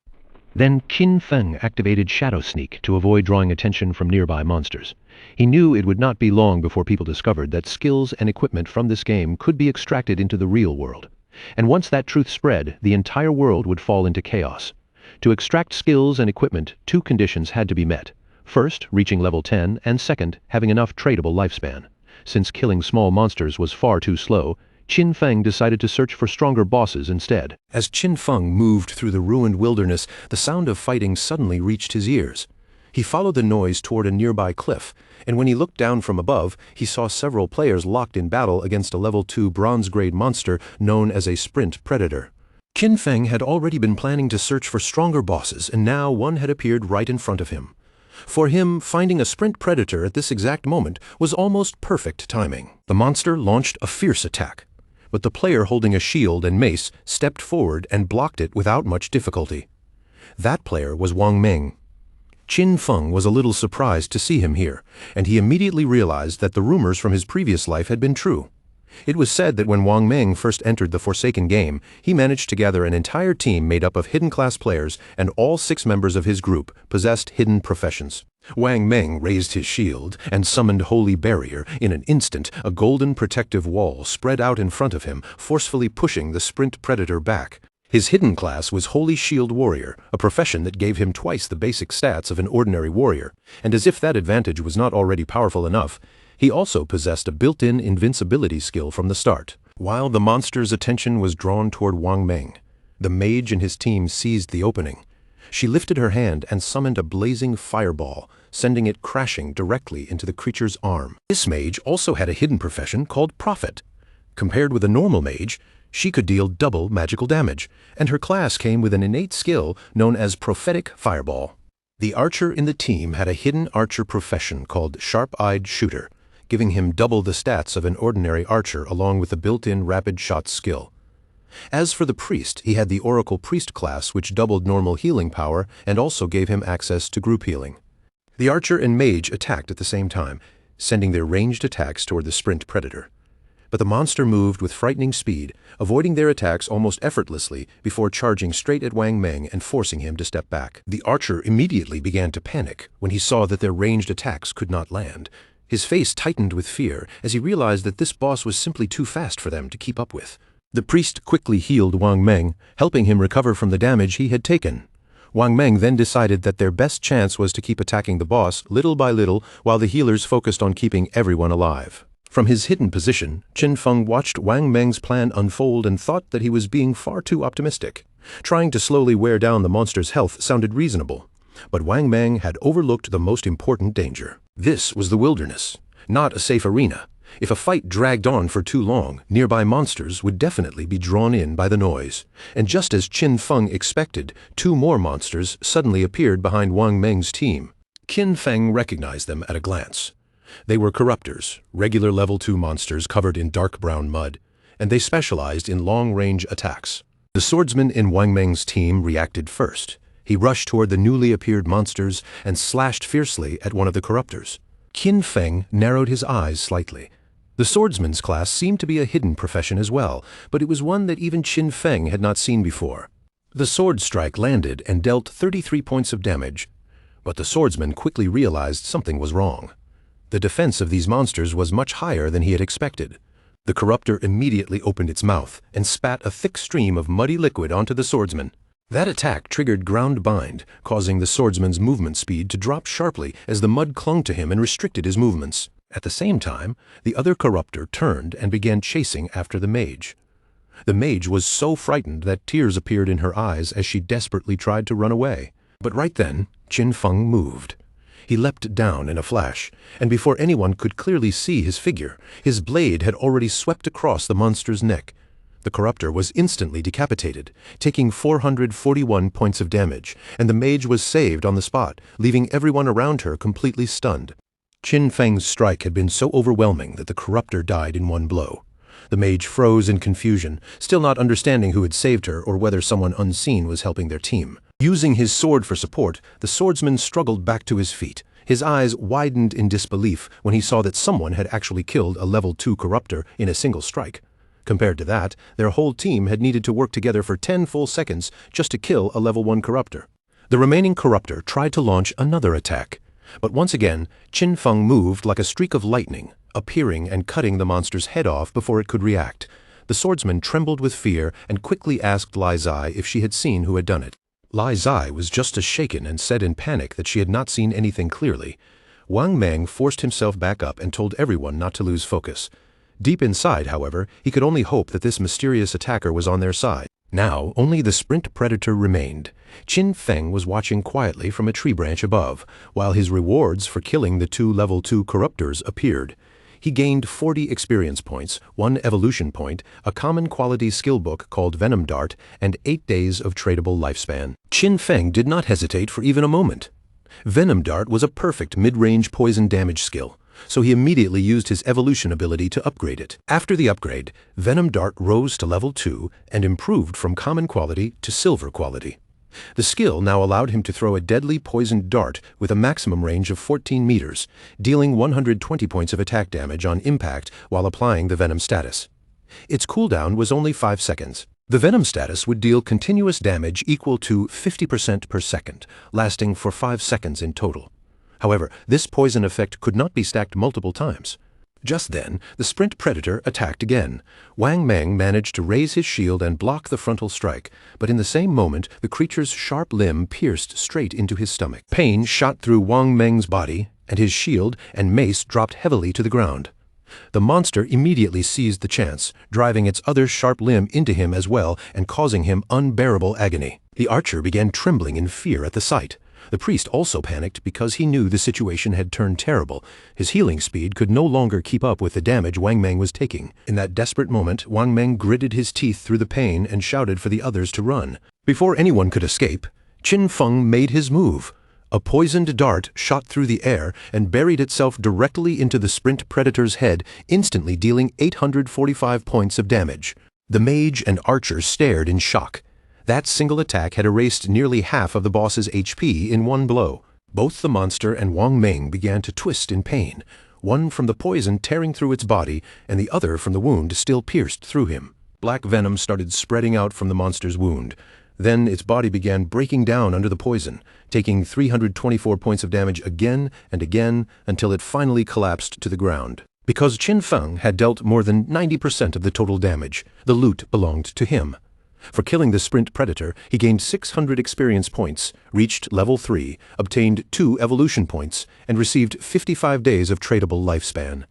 Then Qin Feng activated Shadow Sneak to avoid drawing attention from nearby monsters. He knew it would not be long before people discovered that skills and equipment from this game could be extracted into the real world. And once that truth spread, the entire world would fall into chaos. To extract skills and equipment, 2 conditions had to be met. First, reaching level 10, and second, having enough tradable lifespan. Since killing small monsters was far too slow, Qin Feng decided to search for stronger bosses instead. As Qin Feng moved through the ruined wilderness, the sound of fighting suddenly reached his ears. He followed the noise toward a nearby cliff, and when he looked down from above, he saw several players locked in battle against a level 2 bronze-grade monster known as a Sprint Predator. Qin Feng had already been planning to search for stronger bosses, and now one had appeared right in front of him. For him, finding a Sprint Predator at this exact moment was almost perfect timing. The monster launched a fierce attack, but the player holding a shield and mace stepped forward and blocked it without much difficulty. That player was Wang Meng. Qin Feng was a little surprised to see him here, and he immediately realized that the rumors from his previous life had been true. It was said that when Wang Meng first entered the Forsaken game, he managed to gather an entire team made up of hidden class players, and all 6 members of his group possessed hidden professions. Wang Meng raised his shield and summoned Holy Barrier. In an instant, a golden protective wall spread out in front of him, forcefully pushing the Sprint Predator back. His hidden class was Holy Shield Warrior, a profession that gave him twice the basic stats of an ordinary warrior, and as if that advantage was not already powerful enough, he also possessed a built-in invincibility skill from the start. While the monster's attention was drawn toward Wang Meng, the mage and his team seized the opening. She lifted her hand and summoned a blazing fireball, sending it crashing directly into the creature's arm. This mage also had a hidden profession called Prophet. Compared with a normal mage, she could deal double magical damage, and her class came with an innate skill known as Prophetic Fireball. The archer in the team had a hidden archer profession called Sharp-Eyed Shooter, giving him double the stats of an ordinary archer along with a built-in rapid shot skill. As for the priest, he had the Oracle Priest class, which doubled normal healing power and also gave him access to group healing. The archer and mage attacked at the same time, sending their ranged attacks toward the sprint predator. But the monster moved with frightening speed, avoiding their attacks almost effortlessly before charging straight at Wang Meng and forcing him to step back. The archer immediately began to panic when he saw that their ranged attacks could not land. His face tightened with fear as he realized that this boss was simply too fast for them to keep up with. The priest quickly healed Wang Meng, helping him recover from the damage he had taken. Wang Meng then decided that their best chance was to keep attacking the boss little by little while the healers focused on keeping everyone alive. From his hidden position, Qin Feng watched Wang Meng's plan unfold and thought that he was being far too optimistic. Trying to slowly wear down the monster's health sounded reasonable, but Wang Meng had overlooked the most important danger. This was the wilderness, not a safe arena. If a fight dragged on for too long, nearby monsters would definitely be drawn in by the noise. And just as Qin Feng expected, two more monsters suddenly appeared behind Wang Meng's team. Qin Feng recognized them at a glance. They were Corruptors, regular level 2 monsters covered in dark brown mud, and they specialized in long-range attacks. The swordsman in Wang Meng's team reacted first. He rushed toward the newly appeared monsters and slashed fiercely at one of the Corruptors. Qin Feng narrowed his eyes slightly. The swordsman's class seemed to be a hidden profession as well, but it was one that even Qin Feng had not seen before. The sword strike landed and dealt 33 points of damage, but the swordsman quickly realized something was wrong. The defense of these monsters was much higher than he had expected. The Corruptor immediately opened its mouth and spat a thick stream of muddy liquid onto the swordsman. That attack triggered ground bind, causing the swordsman's movement speed to drop sharply as the mud clung to him and restricted his movements. At the same time, the other Corruptor turned and began chasing after the mage. The mage was so frightened that tears appeared in her eyes as she desperately tried to run away. But right then, Qin Feng moved. He leapt down in a flash, and before anyone could clearly see his figure, his blade had already swept across the monster's neck. The Corruptor was instantly decapitated, taking 441 points of damage, and the mage was saved on the spot, leaving everyone around her completely stunned. Qin Feng's strike had been so overwhelming that the Corruptor died in one blow. The mage froze in confusion, still not understanding who had saved her or whether someone unseen was helping their team. Using his sword for support, the swordsman struggled back to his feet. His eyes widened in disbelief when he saw that someone had actually killed a level 2 Corruptor in a single strike. Compared to that, their whole team had needed to work together for 10 full seconds just to kill a level 1 Corruptor. The remaining Corruptor tried to launch another attack. But once again, Qin Feng moved like a streak of lightning, appearing and cutting the monster's head off before it could react. The swordsman trembled with fear and quickly asked Lai Zai if she had seen who had done it. Lai Zai was just as shaken and said in panic that she had not seen anything clearly. Wang Meng forced himself back up and told everyone not to lose focus. Deep inside, however, he could only hope that this mysterious attacker was on their side. Now, only the sprint predator remained. Qin Feng was watching quietly from a tree branch above, while his rewards for killing the 2 level 2 Corruptors appeared. He gained 40 experience points, 1 evolution point, a common quality skill book called Venom Dart, and 8 days of tradable lifespan. Qin Feng did not hesitate for even a moment. Venom Dart was a perfect mid-range poison damage skill, so he immediately used his evolution ability to upgrade it. After the upgrade, Venom Dart rose to level 2 and improved from common quality to silver quality. The skill now allowed him to throw a deadly poisoned dart with a maximum range of 14 meters, dealing 120 points of attack damage on impact while applying the Venom status. Its cooldown was only 5 seconds. The Venom status would deal continuous damage equal to 50% per second, lasting for 5 seconds in total. However, this poison effect could not be stacked multiple times. Just then, the sprint predator attacked again. Wang Meng managed to raise his shield and block the frontal strike, but in the same moment, the creature's sharp limb pierced straight into his stomach. Pain shot through Wang Meng's body, and his shield and mace dropped heavily to the ground. The monster immediately seized the chance, driving its other sharp limb into him as well and causing him unbearable agony. The archer began trembling in fear at the sight. The priest also panicked because he knew the situation had turned terrible. His healing speed could no longer keep up with the damage Wang Meng was taking. In that desperate moment, Wang Meng gritted his teeth through the pain and shouted for the others to run. Before anyone could escape, Qin Feng made his move. A poisoned dart shot through the air and buried itself directly into the sprint predator's head, instantly dealing 845 points of damage. The mage and archer stared in shock. That single attack had erased nearly half of the boss's HP in one blow. Both the monster and Wang Meng began to twist in pain, one from the poison tearing through its body and the other from the wound still pierced through him. Black venom started spreading out from the monster's wound. Then its body began breaking down under the poison, taking 324 points of damage again and again until it finally collapsed to the ground. Because Qin Feng had dealt more than 90% of the total damage, the loot belonged to him. For killing the sprint predator, he gained 600 experience points, reached level 3, obtained 2 evolution points, and received 55 days of tradable lifespan.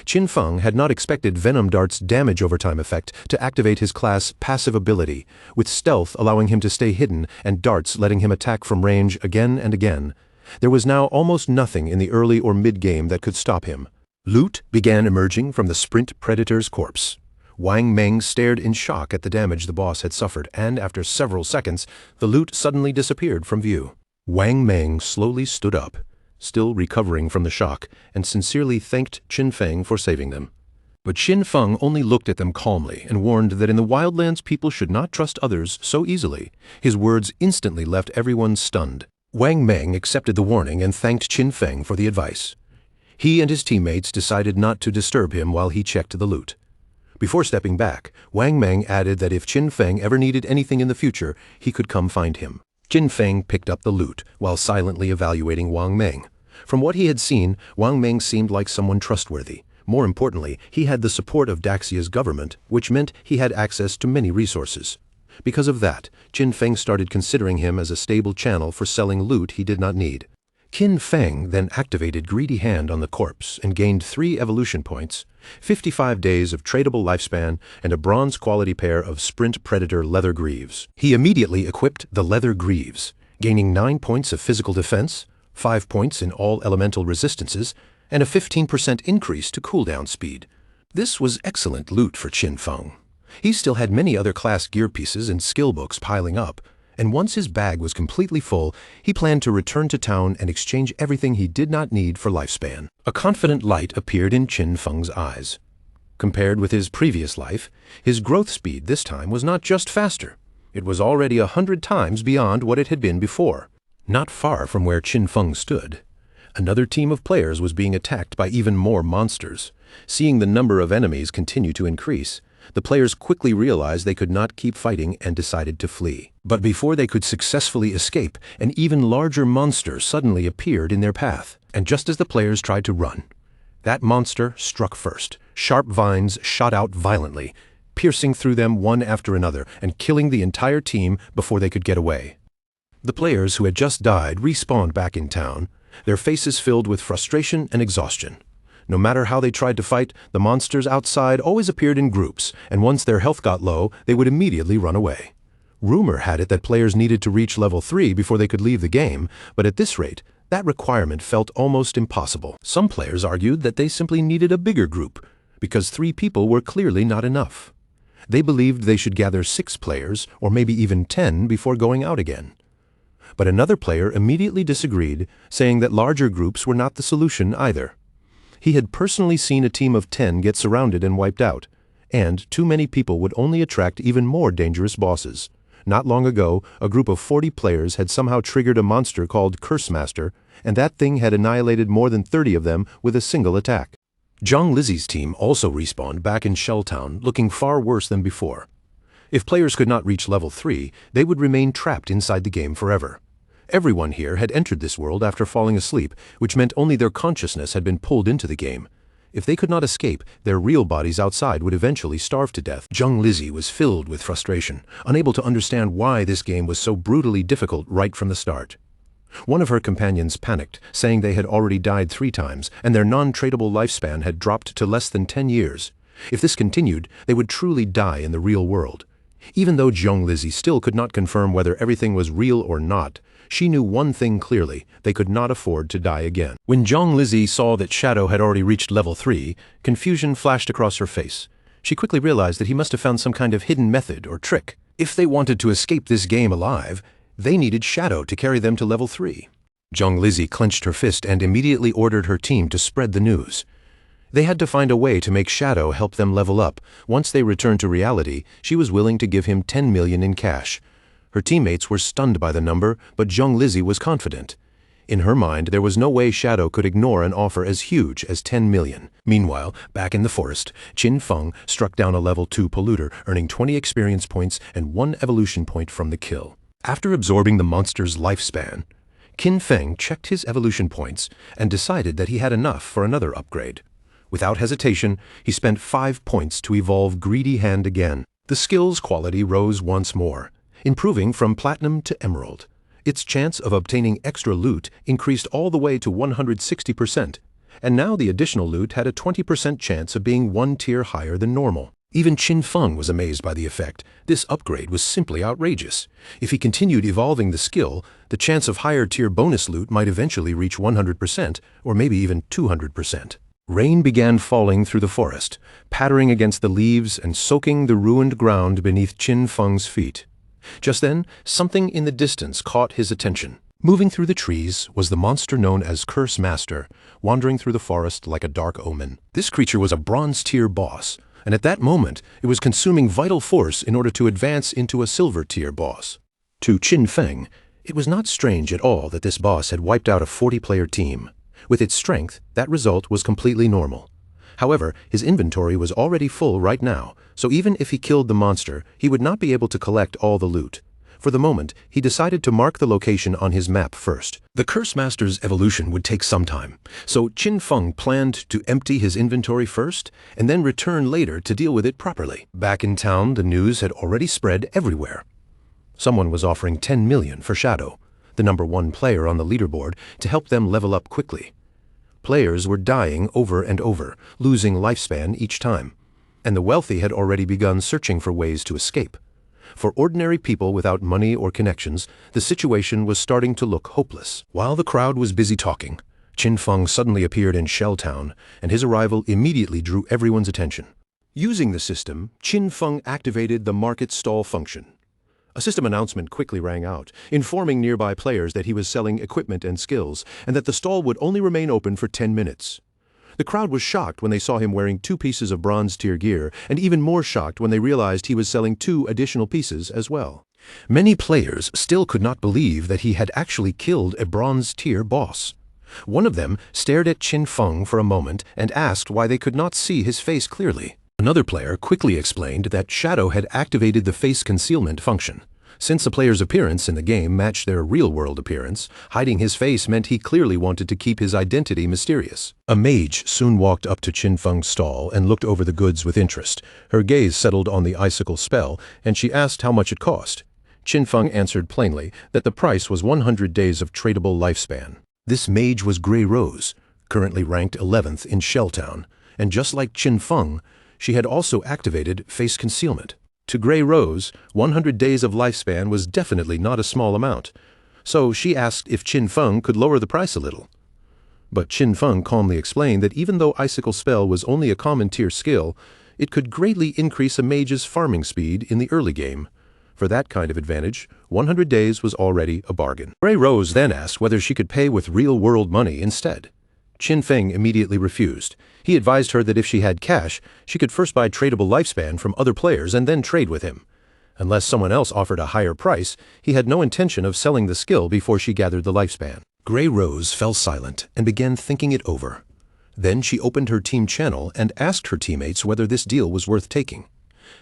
Qin Feng had not expected Venom Dart's damage over time effect to activate his class passive ability, with stealth allowing him to stay hidden and darts letting him attack from range again and again. There was now almost nothing in the early or mid-game that could stop him. Loot began emerging from the sprint predator's corpse. Wang Meng stared in shock at the damage the boss had suffered, and after several seconds, the loot suddenly disappeared from view. Wang Meng slowly stood up, still recovering from the shock, and sincerely thanked Qin Feng for saving them. But Qin Feng only looked at them calmly and warned that in the Wildlands people should not trust others so easily. His words instantly left everyone stunned. Wang Meng accepted the warning and thanked Qin Feng for the advice. He and his teammates decided not to disturb him while he checked the loot. Before stepping back, Wang Meng added that if Qin Feng ever needed anything in the future, he could come find him. Qin Feng picked up the loot while silently evaluating Wang Meng. From what he had seen, Wang Meng seemed like someone trustworthy. More importantly, he had the support of Daxia's government, which meant he had access to many resources. Because of that, Qin Feng started considering him as a stable channel for selling loot he did not need. Qin Feng then activated Greedy Hand on the corpse and gained 3 evolution points, 55 days of tradable lifespan, and a bronze quality pair of Sprint Predator leather greaves. He immediately equipped the leather greaves, gaining 9 points of physical defense, 5 points in all elemental resistances, and a 15% increase to cooldown speed. This was excellent loot for Qin Feng. He still had many other class gear pieces and skill books piling up, and once his bag was completely full, he planned to return to town and exchange everything he did not need for lifespan. A confident light appeared in Qin Feng's eyes. Compared with his previous life, his growth speed this time was not just faster. It was already 100 times beyond what it had been before. Not far from where Qin Feng stood, another team of players was being attacked by even more monsters. Seeing the number of enemies continue to increase, the players quickly realized they could not keep fighting and decided to flee. But before they could successfully escape, an even larger monster suddenly appeared in their path. And just as the players tried to run, that monster struck first. Sharp vines shot out violently, piercing through them one after another and killing the entire team before they could get away. The players who had just died respawned back in town, their faces filled with frustration and exhaustion. No matter how they tried to fight, the monsters outside always appeared in groups, and once their health got low, they would immediately run away. Rumor had it that players needed to reach level 3 before they could leave the game, but at this rate, that requirement felt almost impossible. Some players argued that they simply needed a bigger group, because 3 people were clearly not enough. They believed they should gather 6 players, or maybe even 10, before going out again. But another player immediately disagreed, saying that larger groups were not the solution either. He had personally seen a team of 10 get surrounded and wiped out, and too many people would only attract even more dangerous bosses. Not long ago, a group of 40 players had somehow triggered a monster called Curse Master, and that thing had annihilated more than 30 of them with a single attack. Zhang Lizi's team also respawned back in Shelltown, looking far worse than before. If players could not reach level 3, they would remain trapped inside the game forever. Everyone here had entered this world after falling asleep, which meant only their consciousness had been pulled into the game. If they could not escape, their real bodies outside would eventually starve to death. Zheng Lizhi was filled with frustration, unable to understand why this game was so brutally difficult right from the start. One of her companions panicked, saying they had already died 3 times, and their non-tradable lifespan had dropped to less than 10 years. If this continued, they would truly die in the real world. Even though Zheng Lizhi still could not confirm whether everything was real or not, she knew one thing clearly: they could not afford to die again. When Zheng Lizhi saw that Shadow had already reached level 3, confusion flashed across her face. She quickly realized that he must have found some kind of hidden method or trick. If they wanted to escape this game alive, they needed Shadow to carry them to level 3. Zheng Lizhi clenched her fist and immediately ordered her team to spread the news. They had to find a way to make Shadow help them level up. Once they returned to reality, she was willing to give him 10 million in cash. Her teammates were stunned by the number, but Zheng Lizhi was confident. In her mind, there was no way Shadow could ignore an offer as huge as 10 million. Meanwhile, back in the forest, Qin Feng struck down a level 2 polluter, earning 20 experience points and 1 evolution point from the kill. After absorbing the monster's lifespan, Qin Feng checked his evolution points and decided that he had enough for another upgrade. Without hesitation, he spent 5 points to evolve Greedy Hand again. The skill's quality rose once more, improving from Platinum to Emerald. Its chance of obtaining extra loot increased all the way to 160%, and now the additional loot had a 20% chance of being 1 tier higher than normal. Even Qin Feng was amazed by the effect. This upgrade was simply outrageous. If he continued evolving the skill, the chance of higher tier bonus loot might eventually reach 100%, or maybe even 200%. Rain began falling through the forest, pattering against the leaves and soaking the ruined ground beneath Qin Feng's feet. Just then, something in the distance caught his attention. Moving through the trees was the monster known as Curse Master, wandering through the forest like a dark omen. This creature was a bronze tier boss, and at that moment it was consuming vital force in order to advance into a silver tier boss. To Qin Feng, it was not strange at all that this boss had wiped out a 40-player team. With its strength, that result was completely normal. However, his inventory was already full right now, so even if he killed the monster, he would not be able to collect all the loot. For the moment, he decided to mark the location on his map first. The Curse Master's evolution would take some time, so Qin Feng planned to empty his inventory first and then return later to deal with it properly. Back in town, the news had already spread everywhere. Someone was offering 10 million for Shadow, the #1 player on the leaderboard, to help them level up quickly. Players were dying over and over, losing lifespan each time, and the wealthy had already begun searching for ways to escape. For ordinary people without money or connections, the situation was starting to look hopeless. While the crowd was busy talking, Qin Feng suddenly appeared in Shell Town, and his arrival immediately drew everyone's attention. Using the system, Qin Feng activated the market stall function. A system announcement quickly rang out, informing nearby players that he was selling equipment and skills, and that the stall would only remain open for 10 minutes. The crowd was shocked when they saw him wearing 2 pieces of bronze tier gear, and even more shocked when they realized he was selling 2 additional pieces as well. Many players still could not believe that he had actually killed a bronze tier boss. One of them stared at Qin Feng for a moment and asked why they could not see his face clearly. Another player quickly explained that Shadow had activated the face concealment function. Since the player's appearance in the game matched their real-world appearance, hiding his face meant he clearly wanted to keep his identity mysterious. A mage soon walked up to Qin Feng's stall and looked over the goods with interest. Her gaze settled on the icicle spell, and she asked how much it cost. Qin Feng answered plainly that the price was 100 days of tradable lifespan. This mage was Grey Rose, currently ranked 11th in Shell Town, and just like Qin Feng, she had also activated face concealment. To Grey Rose, 100 days of lifespan was definitely not a small amount, so she asked if Qin Feng could lower the price a little. But Qin Feng calmly explained that even though Icicle Spell was only a common tier skill, it could greatly increase a mage's farming speed in the early game. For that kind of advantage, 100 days was already a bargain. Grey Rose then asked whether she could pay with real-world money instead. Qin Feng immediately refused. He advised her that if she had cash, she could first buy tradable lifespan from other players and then trade with him. Unless someone else offered a higher price, he had no intention of selling the skill before she gathered the lifespan. Grey Rose fell silent and began thinking it over. Then she opened her team channel and asked her teammates whether this deal was worth taking.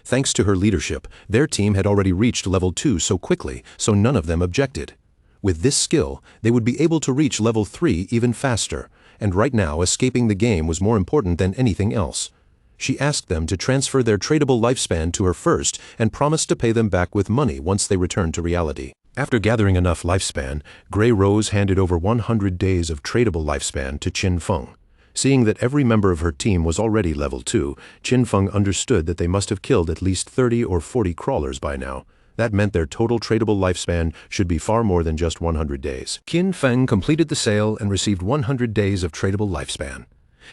Thanks to her leadership, their team had already reached level 2 so quickly, so none of them objected. With this skill, they would be able to reach level 3 even faster, and right now escaping the game was more important than anything else. She asked them to transfer their tradable lifespan to her first and promised to pay them back with money once they returned to reality. After gathering enough lifespan, Grey Rose handed over 100 days of tradable lifespan to Qin Feng. Seeing that every member of her team was already level 2, Qin Feng understood that they must have killed at least 30 or 40 crawlers by now. That meant their total tradable lifespan should be far more than just 100 days. Qin Feng completed the sale and received 100 days of tradable lifespan.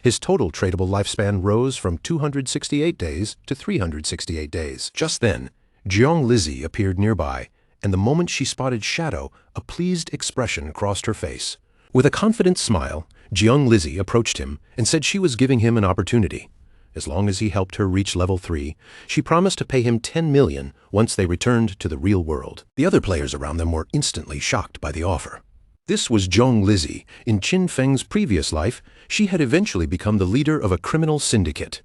His total tradable lifespan rose from 268 days to 368 days. Just then, Jiang Lizzie appeared nearby, and the moment she spotted Shadow, a pleased expression crossed her face. With a confident smile, Jiang Lizzie approached him and said she was giving him an opportunity. As long as he helped her reach level 3, she promised to pay him 10 million once they returned to the real world. The other players around them were instantly shocked by the offer. This was Jiang Lizzie. In Qin Feng's previous life, she had eventually become the leader of a criminal syndicate.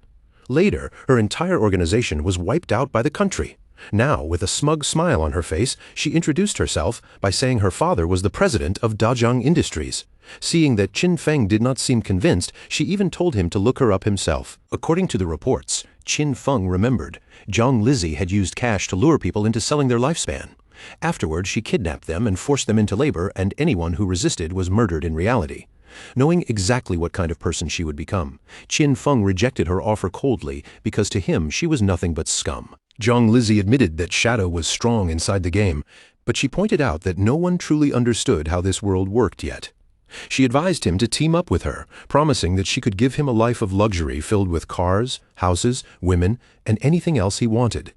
Later, her entire organization was wiped out by the country. Now, with a smug smile on her face, she introduced herself by saying her father was the president of Dazhang Industries. Seeing that Qin Feng did not seem convinced, she even told him to look her up himself. According to the reports, Qin Feng remembered Jiang Lizzie had used cash to lure people into selling their lifespan. Afterward, she kidnapped them and forced them into labor, and anyone who resisted was murdered in reality. Knowing exactly what kind of person she would become, Qin Feng rejected her offer coldly because to him she was nothing but scum. Jiang Lizzie admitted that Shadow was strong inside the game, but she pointed out that no one truly understood how this world worked yet. She advised him to team up with her, promising that she could give him a life of luxury filled with cars, houses, women, and anything else he wanted.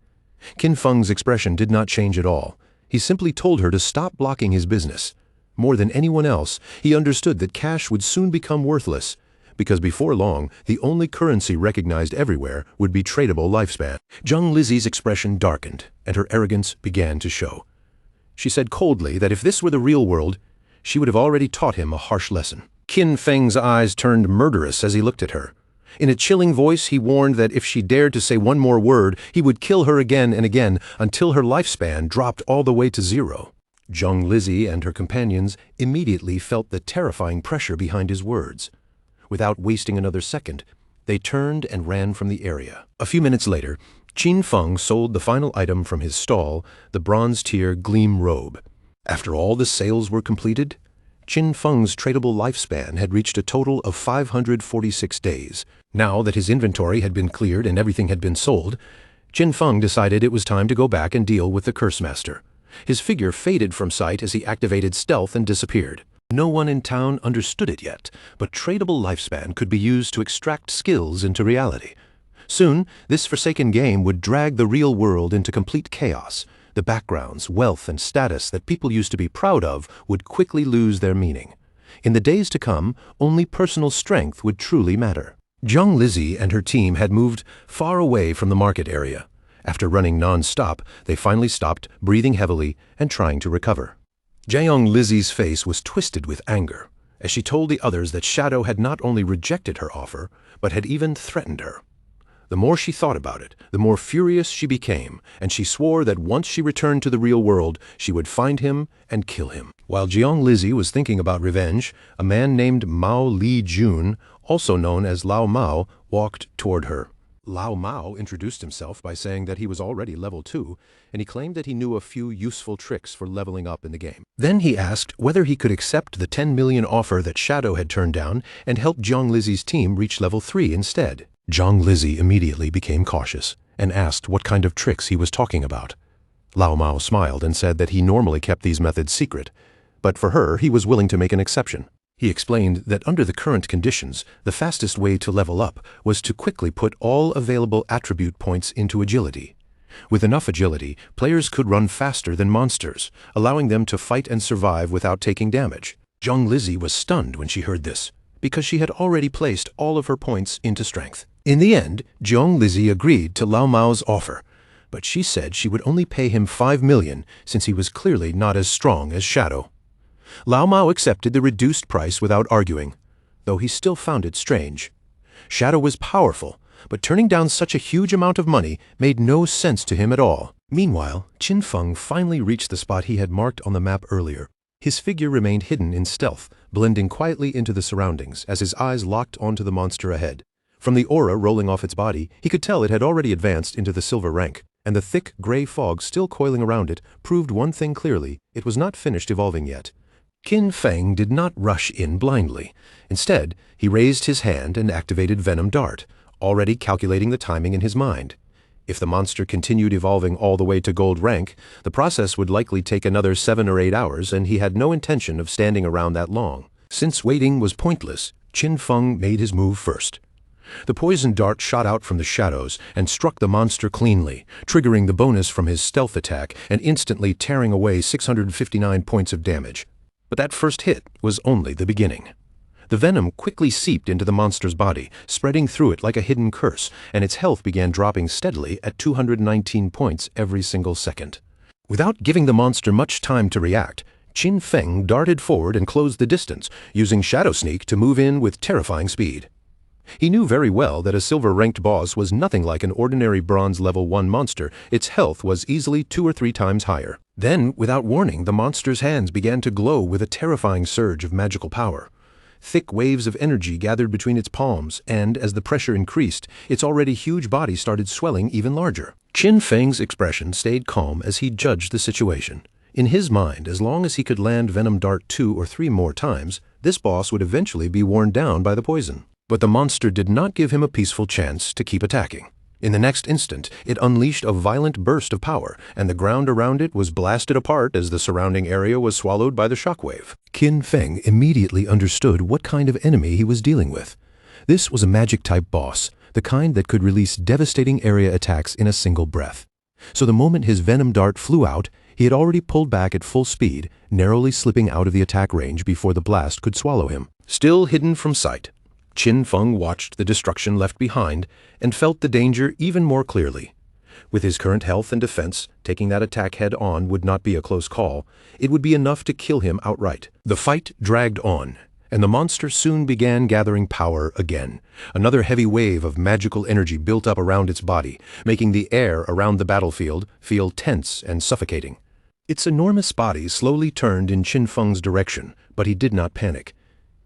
Qin Feng's expression did not change at all. He simply told her to stop blocking his business. More than anyone else, he understood that cash would soon become worthless, because before long, the only currency recognized everywhere would be tradable lifespan. Jiang Lizzie's expression darkened, and her arrogance began to show. She said coldly that if this were the real world, she would have already taught him a harsh lesson. Qin Feng's eyes turned murderous as he looked at her. In a chilling voice, he warned that if she dared to say one more word, he would kill her again and again until her lifespan dropped all the way to 0. Jiang Lizzie and her companions immediately felt the terrifying pressure behind his words. Without wasting another second, they turned and ran from the area. A few minutes later, Qin Feng sold the final item from his stall, the bronze-tier Gleam robe. After all the sales were completed, Qin Feng's tradable lifespan had reached a total of 546 days. Now that his inventory had been cleared and everything had been sold, Qin Feng decided it was time to go back and deal with the Curse Master. His figure faded from sight as he activated stealth and disappeared. No one in town understood it yet, but tradable lifespan could be used to extract skills into reality. Soon, this forsaken game would drag the real world into complete chaos. The backgrounds, wealth, and status that people used to be proud of would quickly lose their meaning. In the days to come, only personal strength would truly matter. Jiang Lizzie and her team had moved far away from the market area. After running non-stop, they finally stopped, breathing heavily and trying to recover. Jiang Lizzie's face was twisted with anger as she told the others that Shadow had not only rejected her offer, but had even threatened her. The more she thought about it, the more furious she became, and she swore that once she returned to the real world, she would find him and kill him. While Jiang Lizzie was thinking about revenge, a man named Mao Li Jun, also known as Lao Mao, walked toward her. Lao Mao introduced himself by saying that he was already level 2, and he claimed that he knew a few useful tricks for leveling up in the game. Then he asked whether he could accept the 10 million offer that Shadow had turned down and help Jiang Lizzie's team reach level 3 instead. Jiang Lizzie immediately became cautious and asked what kind of tricks he was talking about. Lao Mao smiled and said that he normally kept these methods secret, but for her he was willing to make an exception. He explained that under the current conditions, the fastest way to level up was to quickly put all available attribute points into agility. With enough agility, players could run faster than monsters, allowing them to fight and survive without taking damage. Jiang Lizzie was stunned when she heard this, because she had already placed all of her points into strength. In the end, Jiang Lizzie agreed to Lao Mao's offer, but she said she would only pay him 5 million since he was clearly not as strong as Shadow. Lao Mao accepted the reduced price without arguing, though he still found it strange. Shadow was powerful, but turning down such a huge amount of money made no sense to him at all. Meanwhile, Qin Feng finally reached the spot he had marked on the map earlier. His figure remained hidden in stealth, blending quietly into the surroundings as his eyes locked onto the monster ahead. From the aura rolling off its body, he could tell it had already advanced into the silver rank, and the thick, gray fog still coiling around it proved one thing clearly: it was not finished evolving yet. Qin Feng did not rush in blindly. Instead, he raised his hand and activated Venom Dart, already calculating the timing in his mind. If the monster continued evolving all the way to gold rank, the process would likely take another 7 or 8 hours, and he had no intention of standing around that long. Since waiting was pointless, Qin Feng made his move first. The poison dart shot out from the shadows and struck the monster cleanly, triggering the bonus from his stealth attack and instantly tearing away 659 points of damage. But that first hit was only the beginning. The venom quickly seeped into the monster's body, spreading through it like a hidden curse, and its health began dropping steadily at 219 points every single second. Without giving the monster much time to react, Qin Feng darted forward and closed the distance, using Shadow Sneak to move in with terrifying speed. He knew very well that a silver-ranked boss was nothing like an ordinary bronze level 1 monster. Its health was easily 2 or 3 times higher. Then, without warning, the monster's hands began to glow with a terrifying surge of magical power. Thick waves of energy gathered between its palms, and as the pressure increased, its already huge body started swelling even larger. Qin Feng's expression stayed calm as he judged the situation. In his mind, as long as he could land Venom Dart 2 or 3 more times, this boss would eventually be worn down by the poison. But the monster did not give him a peaceful chance to keep attacking. In the next instant, it unleashed a violent burst of power, and the ground around it was blasted apart as the surrounding area was swallowed by the shockwave. Qin Feng immediately understood what kind of enemy he was dealing with. This was a magic-type boss, the kind that could release devastating area attacks in a single breath. So the moment his venom dart flew out, he had already pulled back at full speed, narrowly slipping out of the attack range before the blast could swallow him. Still hidden from sight, Qin Feng watched the destruction left behind and felt the danger even more clearly. With his current health and defense, taking that attack head-on would not be a close call. It would be enough to kill him outright. The fight dragged on, and the monster soon began gathering power again. Another heavy wave of magical energy built up around its body, making the air around the battlefield feel tense and suffocating. Its enormous body slowly turned in Qin Feng's direction, but he did not panic.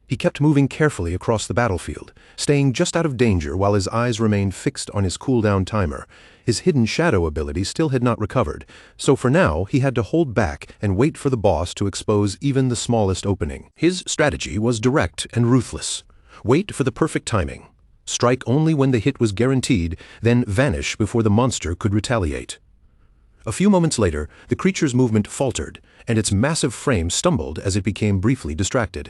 He kept moving carefully across the battlefield, staying just out of danger while his eyes remained fixed on his cooldown timer. His hidden shadow ability still had not recovered, so for now he had to hold back and wait for the boss to expose even the smallest opening. His strategy was direct and ruthless. Wait for the perfect timing. Strike only when the hit was guaranteed, then vanish before the monster could retaliate. A few moments later, the creature's movement faltered, and its massive frame stumbled as it became briefly distracted.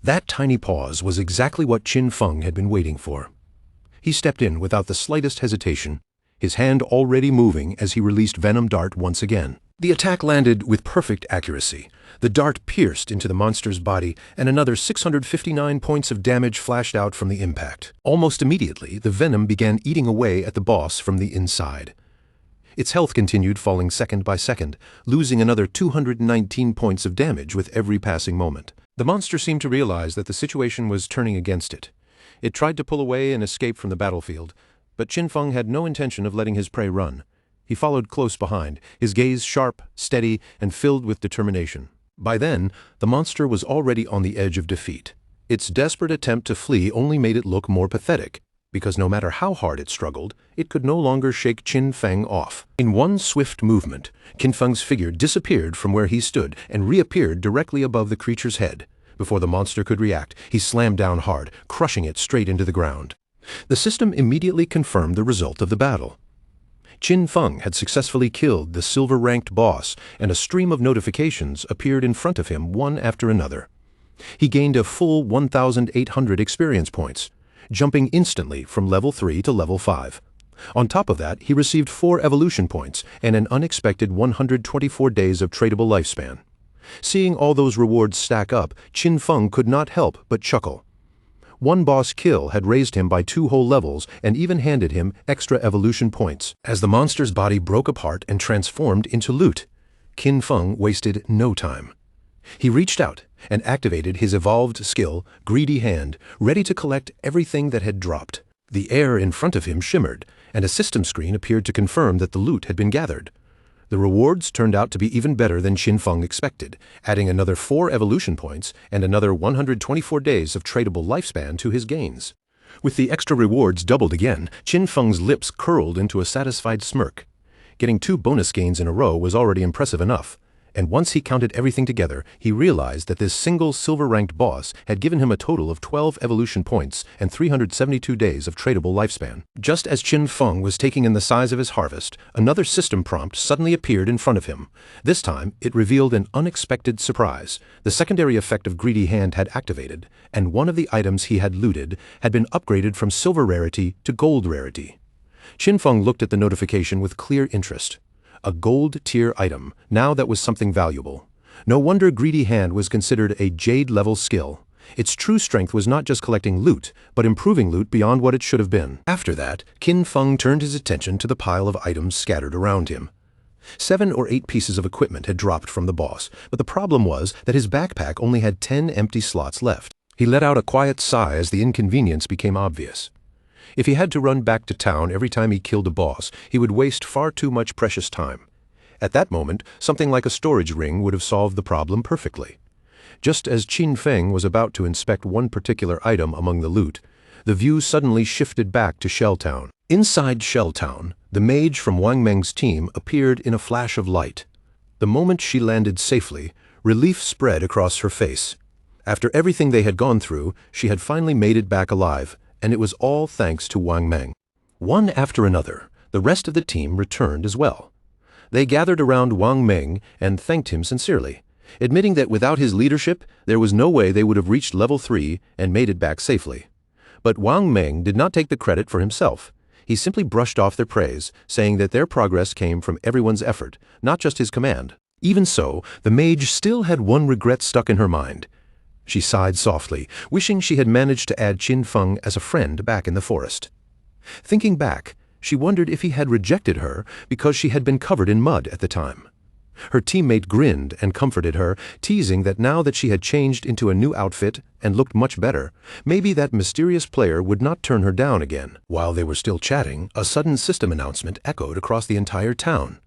That tiny pause was exactly what Qin Feng had been waiting for. He stepped in without the slightest hesitation, his hand already moving as he released Venom Dart once again. The attack landed with perfect accuracy. The dart pierced into the monster's body, and another 659 points of damage flashed out from the impact. Almost immediately, the venom began eating away at the boss from the inside. Its health continued falling second by second, losing another 219 points of damage with every passing moment. The monster seemed to realize that the situation was turning against it. It tried to pull away and escape from the battlefield, but Qin Feng had no intention of letting his prey run. He followed close behind, his gaze sharp, steady, and filled with determination. By then, the monster was already on the edge of defeat. Its desperate attempt to flee only made it look more pathetic, because no matter how hard it struggled, it could no longer shake Qin Feng off. In one swift movement, Qin Feng's figure disappeared from where he stood and reappeared directly above the creature's head. Before the monster could react, he slammed down hard, crushing it straight into the ground. The system immediately confirmed the result of the battle. Qin Feng had successfully killed the silver-ranked boss, and a stream of notifications appeared in front of him one after another. He gained a full 1,800 experience points, jumping instantly from level 3 to level 5. On top of that, he received 4 evolution points and an unexpected 124 days of tradable lifespan. Seeing all those rewards stack up, Qin Feng could not help but chuckle. One boss kill had raised him by 2 whole levels and even handed him extra evolution points. As the monster's body broke apart and transformed into loot, Qin Feng wasted no time. He reached out and activated his evolved skill, Greedy Hand, ready to collect everything that had dropped. The air in front of him shimmered, and a system screen appeared to confirm that the loot had been gathered. The rewards turned out to be even better than Qin Feng expected, adding another 4 evolution points and another 124 days of tradable lifespan to his gains. With the extra rewards doubled again, Qin Feng's lips curled into a satisfied smirk. Getting 2 bonus gains in a row was already impressive enough, and once he counted everything together, he realized that this single silver-ranked boss had given him a total of 12 evolution points and 372 days of tradable lifespan. Just as Qin Feng was taking in the size of his harvest, another system prompt suddenly appeared in front of him. This time, it revealed an unexpected surprise. The secondary effect of Greedy Hand had activated, and one of the items he had looted had been upgraded from silver rarity to gold rarity. Qin Feng looked at the notification with clear interest. A gold-tier item, now that was something valuable. No wonder Greedy Hand was considered a Jade-level skill. Its true strength was not just collecting loot, but improving loot beyond what it should have been. After that, Qin Feng turned his attention to the pile of items scattered around him. 7 or 8 pieces of equipment had dropped from the boss, but the problem was that his backpack only had 10 empty slots left. He let out a quiet sigh as the inconvenience became obvious. If he had to run back to town every time he killed a boss, he would waste far too much precious time. At that moment, something like a storage ring would have solved the problem perfectly. Just as Qin Feng was about to inspect one particular item among the loot, the view suddenly shifted back to Shell Town. Inside Shell Town, the mage from Wang Meng's team appeared in a flash of light. The moment she landed safely, relief spread across her face. After everything they had gone through, she had finally made it back alive, and it was all thanks to Wang Meng. One after another, the rest of the team returned as well. They gathered around Wang Meng and thanked him sincerely, admitting that without his leadership, there was no way they would have reached level 3 and made it back safely. But Wang Meng did not take the credit for himself. He simply brushed off their praise, saying that their progress came from everyone's effort, not just his command. Even so, the mage still had one regret stuck in her mind. She sighed softly, wishing she had managed to add Qin Feng as a friend back in the forest. Thinking back, she wondered if he had rejected her because she had been covered in mud at the time. Her teammate grinned and comforted her, teasing that now that she had changed into a new outfit and looked much better, maybe that mysterious player would not turn her down again. While they were still chatting, a sudden system announcement echoed across the entire town.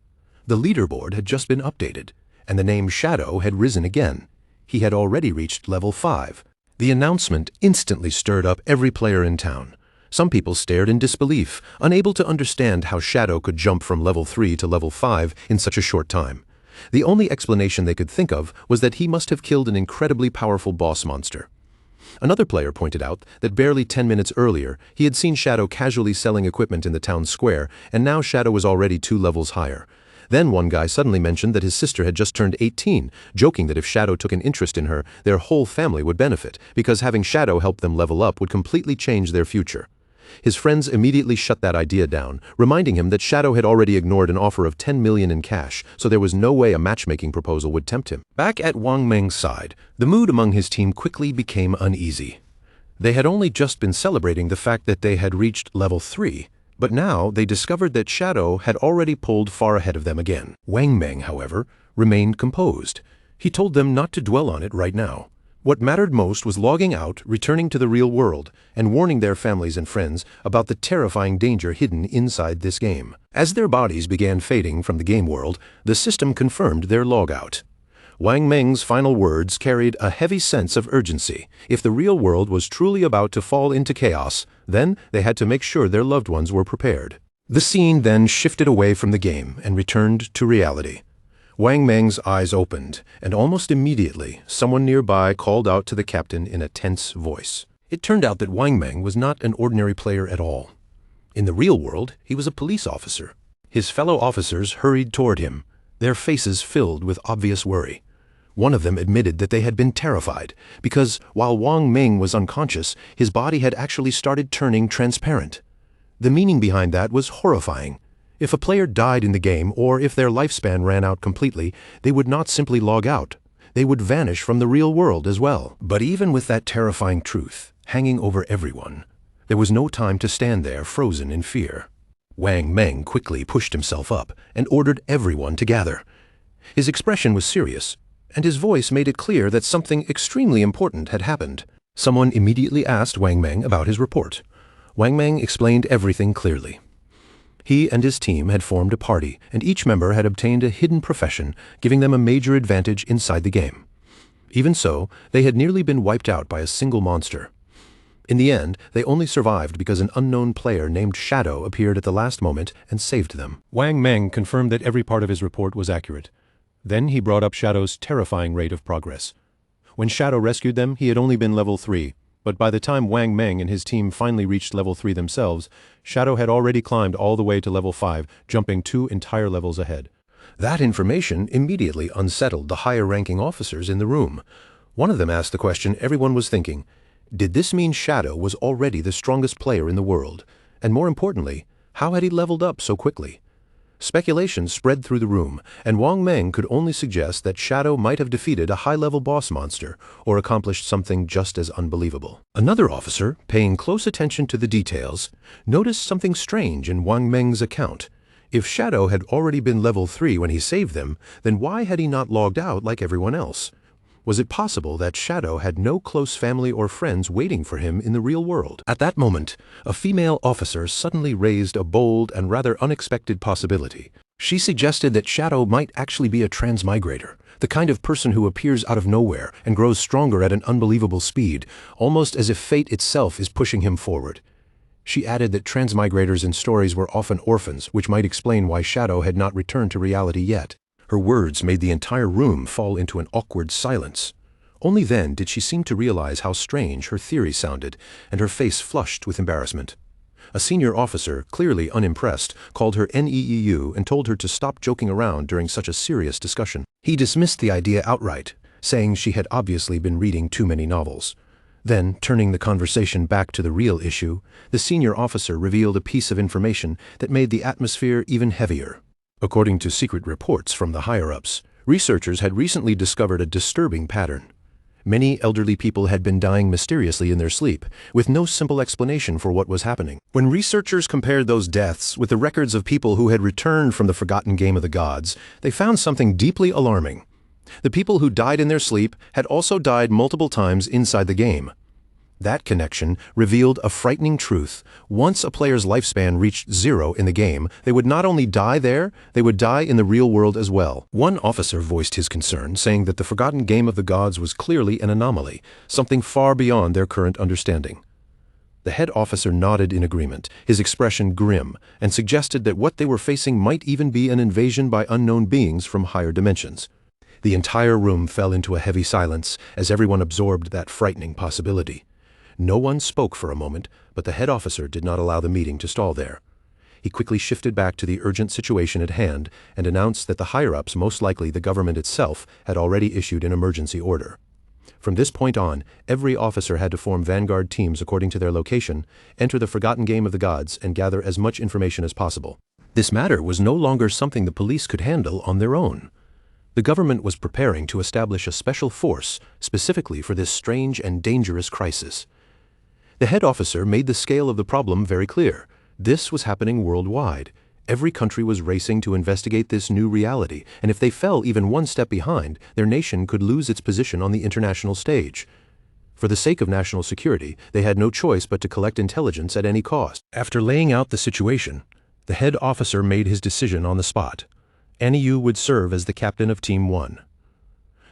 The leaderboard had just been updated, and the name Shadow had risen again. He had already reached level 5. The announcement instantly stirred up every player in town. Some people stared in disbelief, unable to understand how Shadow could jump from level 3 to level 5 in such a short time. The only explanation they could think of was that he must have killed an incredibly powerful boss monster. Another player pointed out that barely 10 minutes earlier, he had seen Shadow casually selling equipment in the town square, and now Shadow was already 2 levels higher. Then one guy suddenly mentioned that his sister had just turned 18, joking that if Shadow took an interest in her, their whole family would benefit, because having Shadow help them level up would completely change their future. His friends immediately shut that idea down, reminding him that Shadow had already ignored an offer of 10 million in cash, so there was no way a matchmaking proposal would tempt him. Back at Wang Meng's side, the mood among his team quickly became uneasy. They had only just been celebrating the fact that they had reached level 3, but now they discovered that Shadow had already pulled far ahead of them again. Wang Meng, however, remained composed. He told them not to dwell on it right now. What mattered most was logging out, returning to the real world, and warning their families and friends about the terrifying danger hidden inside this game. As their bodies began fading from the game world, the system confirmed their logout. Wang Meng's final words carried a heavy sense of urgency. If the real world was truly about to fall into chaos, then they had to make sure their loved ones were prepared. The scene then shifted away from the game and returned to reality. Wang Meng's eyes opened, and almost immediately, someone nearby called out to the captain in a tense voice. It turned out that Wang Meng was not an ordinary player at all. In the real world, he was a police officer. His fellow officers hurried toward him, their faces filled with obvious worry. One of them admitted that they had been terrified, because while Wang Meng was unconscious, his body had actually started turning transparent. The meaning behind that was horrifying. If a player died in the game, or if their lifespan ran out completely, they would not simply log out. They would vanish from the real world as well. But even with that terrifying truth hanging over everyone, there was no time to stand there frozen in fear. Wang Meng quickly pushed himself up and ordered everyone to gather. His expression was serious, and his voice made it clear that something extremely important had happened. Someone immediately asked Wang Meng about his report. Wang Meng explained everything clearly. He and his team had formed a party, and each member had obtained a hidden profession, giving them a major advantage inside the game. Even so, they had nearly been wiped out by a single monster. In the end, they only survived because an unknown player named Shadow appeared at the last moment and saved them. Wang Meng confirmed that every part of his report was accurate. Then he brought up Shadow's terrifying rate of progress. When Shadow rescued them, he had only been level 3. But by the time Wang Meng and his team finally reached level 3 themselves, Shadow had already climbed all the way to level 5, jumping 2 entire levels ahead. That information immediately unsettled the higher-ranking officers in the room. One of them asked the question everyone was thinking: did this mean Shadow was already the strongest player in the world? And more importantly, how had he leveled up so quickly? Speculation spread through the room, and Wang Meng could only suggest that Shadow might have defeated a high-level boss monster or accomplished something just as unbelievable. Another officer, paying close attention to the details, noticed something strange in Wang Meng's account. If Shadow had already been level 3 when he saved them, then why had he not logged out like everyone else? Was it possible that Shadow had no close family or friends waiting for him in the real world? At that moment, a female officer suddenly raised a bold and rather unexpected possibility. She suggested that Shadow might actually be a transmigrator, the kind of person who appears out of nowhere and grows stronger at an unbelievable speed, almost as if fate itself is pushing him forward. She added that transmigrators in stories were often orphans, which might explain why Shadow had not returned to reality yet. Her words made the entire room fall into an awkward silence. Only then did she seem to realize how strange her theory sounded, and her face flushed with embarrassment. A senior officer, clearly unimpressed, called her NEEU and told her to stop joking around during such a serious discussion. He dismissed the idea outright, saying she had obviously been reading too many novels. Then, turning the conversation back to the real issue, the senior officer revealed a piece of information that made the atmosphere even heavier. According to secret reports from the higher-ups, researchers had recently discovered a disturbing pattern. Many elderly people had been dying mysteriously in their sleep, with no simple explanation for what was happening. When researchers compared those deaths with the records of people who had returned from the forgotten game of the gods, they found something deeply alarming. The people who died in their sleep had also died multiple times inside the game. That connection revealed a frightening truth. Once a player's lifespan reached 0 in the game, they would not only die there, they would die in the real world as well. One officer voiced his concern, saying that the forgotten game of the gods was clearly an anomaly, something far beyond their current understanding. The head officer nodded in agreement, his expression grim, and suggested that what they were facing might even be an invasion by unknown beings from higher dimensions. The entire room fell into a heavy silence as everyone absorbed that frightening possibility. No one spoke for a moment, but the head officer did not allow the meeting to stall there. He quickly shifted back to the urgent situation at hand and announced that the higher-ups, most likely the government itself, had already issued an emergency order. From this point on, every officer had to form vanguard teams according to their location, enter the forgotten game of the gods, and gather as much information as possible. This matter was no longer something the police could handle on their own. The government was preparing to establish a special force specifically for this strange and dangerous crisis. The head officer made the scale of the problem very clear. This was happening worldwide. Every country was racing to investigate this new reality, and if they fell even one step behind, their nation could lose its position on the international stage. For the sake of national security, they had no choice but to collect intelligence at any cost. After laying out the situation, the head officer made his decision on the spot. NEU would serve as the captain of Team 1.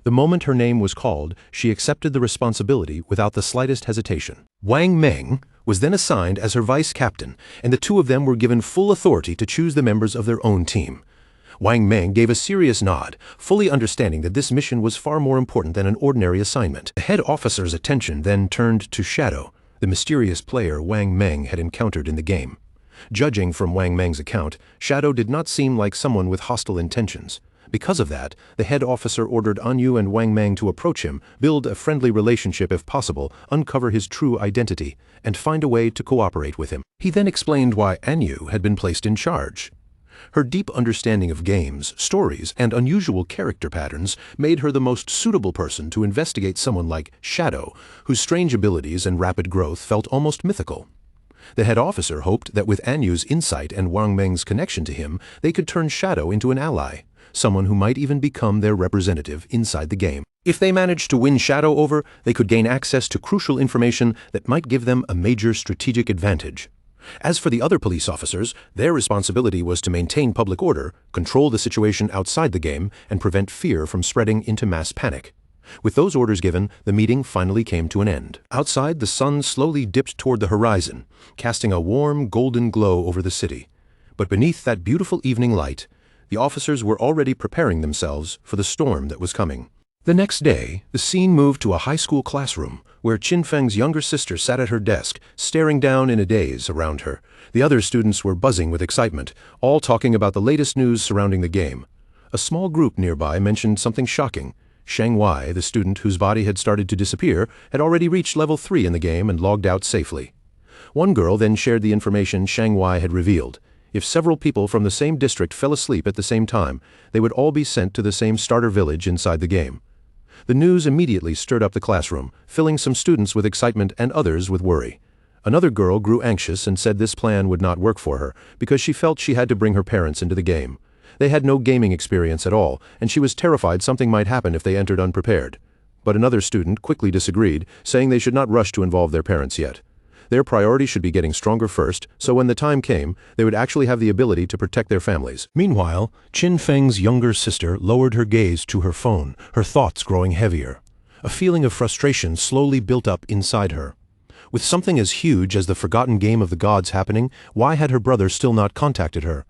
The moment her name was called, she accepted the responsibility without the slightest hesitation. Wang Meng was then assigned as her vice captain, and the two of them were given full authority to choose the members of their own team. Wang Meng gave a serious nod, fully understanding that this mission was far more important than an ordinary assignment. The head officer's attention then turned to Shadow, the mysterious player Wang Meng had encountered in the game. Judging from Wang Meng's account, Shadow did not seem like someone with hostile intentions. Because of that, the head officer ordered Anyu and Wang Meng to approach him, build a friendly relationship if possible, uncover his true identity, and find a way to cooperate with him. He then explained why Anyu had been placed in charge. Her deep understanding of games, stories, and unusual character patterns made her the most suitable person to investigate someone like Shadow, whose strange abilities and rapid growth felt almost mythical. The head officer hoped that with Anyu's insight and Wang Meng's connection to him, they could turn Shadow into an ally, someone who might even become their representative inside the game. If they managed to win Shadow over, they could gain access to crucial information that might give them a major strategic advantage. As for the other police officers, their responsibility was to maintain public order, control the situation outside the game, and prevent fear from spreading into mass panic. With those orders given, the meeting finally came to an end. Outside, the sun slowly dipped toward the horizon, casting a warm, golden glow over the city. But beneath that beautiful evening light, the officers were already preparing themselves for the storm that was coming. The next day, the scene moved to a high school classroom, where Qin Feng's younger sister sat at her desk, staring down in a daze around her. The other students were buzzing with excitement, all talking about the latest news surrounding the game. A small group nearby mentioned something shocking. Shang Wei, the student whose body had started to disappear, had already reached level 3 in the game and logged out safely. One girl then shared the information Shang Wei had revealed. If several people from the same district fell asleep at the same time, they would all be sent to the same starter village inside the game. The news immediately stirred up the classroom, filling some students with excitement and others with worry. Another girl grew anxious and said this plan would not work for her because she felt she had to bring her parents into the game. They had no gaming experience at all, and she was terrified something might happen if they entered unprepared. But another student quickly disagreed, saying they should not rush to involve their parents yet. Their priority should be getting stronger first, so when the time came, they would actually have the ability to protect their families. Meanwhile, Qin Feng's younger sister lowered her gaze to her phone, her thoughts growing heavier. A feeling of frustration slowly built up inside her. With something as huge as the forgotten game of the gods happening, why had her brother still not contacted her?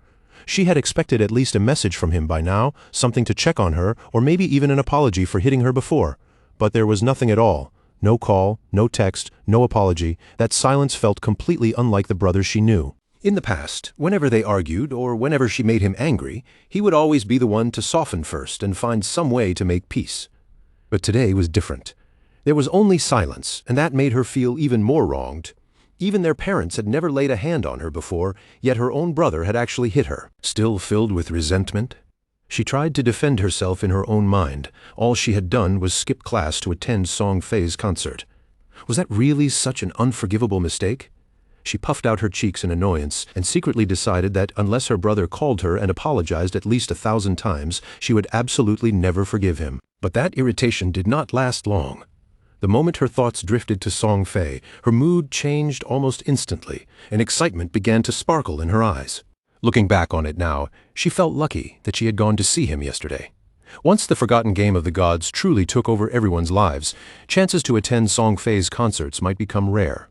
She had expected at least a message from him by now, something to check on her, or maybe even an apology for hitting her before. But there was nothing at all. No call, no text, no apology. That silence felt completely unlike the brother she knew. In the past, whenever they argued or whenever she made him angry, he would always be the one to soften first and find some way to make peace. But today was different. There was only silence, and that made her feel even more wronged. Even their parents had never laid a hand on her before, yet her own brother had actually hit her. Still filled with resentment, she tried to defend herself in her own mind. All she had done was skip class to attend Song Fei's concert. Was that really such an unforgivable mistake? She puffed out her cheeks in annoyance and secretly decided that unless her brother called her and apologized at least 1,000 times, she would absolutely never forgive him. But that irritation did not last long. The moment her thoughts drifted to Song Fei, her mood changed almost instantly, and excitement began to sparkle in her eyes. Looking back on it now, she felt lucky that she had gone to see him yesterday. Once the forgotten game of the gods truly took over everyone's lives, chances to attend Song Fei's concerts might become rare.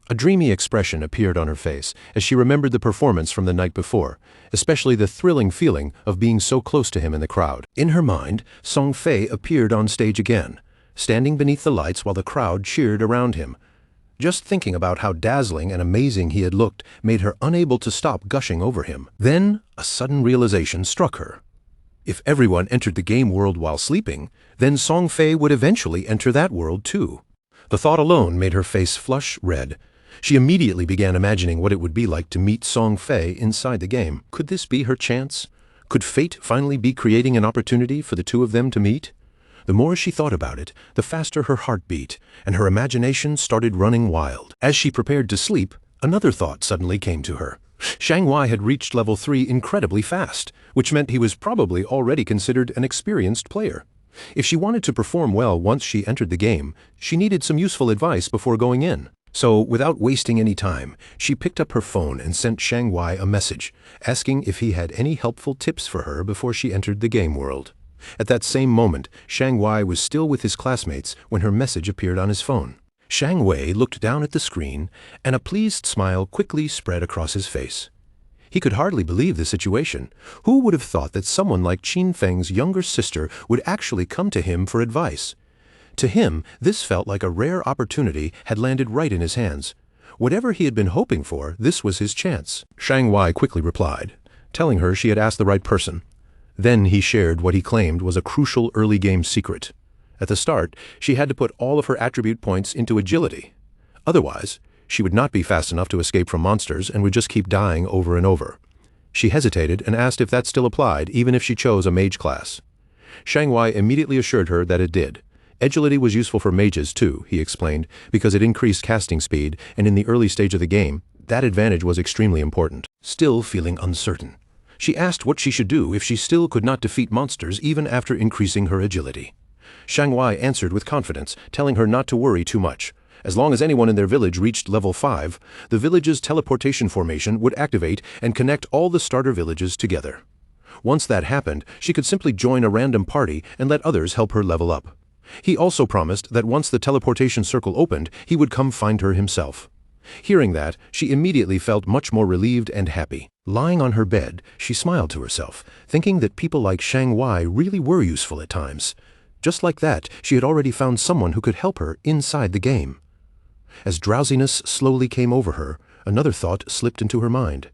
A dreamy expression appeared on her face as she remembered the performance from the night before, especially the thrilling feeling of being so close to him in the crowd. In her mind, Song Fei appeared on stage again, standing beneath the lights while the crowd cheered around him. Just thinking about how dazzling and amazing he had looked made her unable to stop gushing over him. Then, a sudden realization struck her. If everyone entered the game world while sleeping, then Song Fei would eventually enter that world too. The thought alone made her face flush red. She immediately began imagining what it would be like to meet Song Fei inside the game. Could this be her chance? Could fate finally be creating an opportunity for the two of them to meet? The more she thought about it, the faster her heart beat, and her imagination started running wild. As she prepared to sleep, another thought suddenly came to her. Shang Wei had reached level 3 incredibly fast, which meant he was probably already considered an experienced player. If she wanted to perform well once she entered the game, she needed some useful advice before going in. So, without wasting any time, she picked up her phone and sent Shang Wei a message, asking if he had any helpful tips for her before she entered the game world. At that same moment, Shang Wei was still with his classmates when her message appeared on his phone. Shang Wei looked down at the screen, and a pleased smile quickly spread across his face. He could hardly believe the situation. Who would have thought that someone like Qin Feng's younger sister would actually come to him for advice? To him, this felt like a rare opportunity had landed right in his hands. Whatever he had been hoping for, this was his chance. Shang Wei quickly replied, telling her she had asked the right person. Then he shared what he claimed was a crucial early game secret. At the start, she had to put all of her attribute points into agility. Otherwise, she would not be fast enough to escape from monsters and would just keep dying over and over. She hesitated and asked if that still applied, even if she chose a mage class. Shang Wei immediately assured her that it did. Agility was useful for mages too, he explained, because it increased casting speed, and in the early stage of the game, that advantage was extremely important. Still feeling uncertain, she asked what she should do if she still could not defeat monsters even after increasing her agility. Shang Wei answered with confidence, telling her not to worry too much. As long as anyone in their village reached level 5, the village's teleportation formation would activate and connect all the starter villages together. Once that happened, she could simply join a random party and let others help her level up. He also promised that once the teleportation circle opened, he would come find her himself. Hearing that, she immediately felt much more relieved and happy. Lying on her bed, she smiled to herself, thinking that people like Shang Wei really were useful at times. Just like that, she had already found someone who could help her inside the game. As drowsiness slowly came over her, another thought slipped into her mind.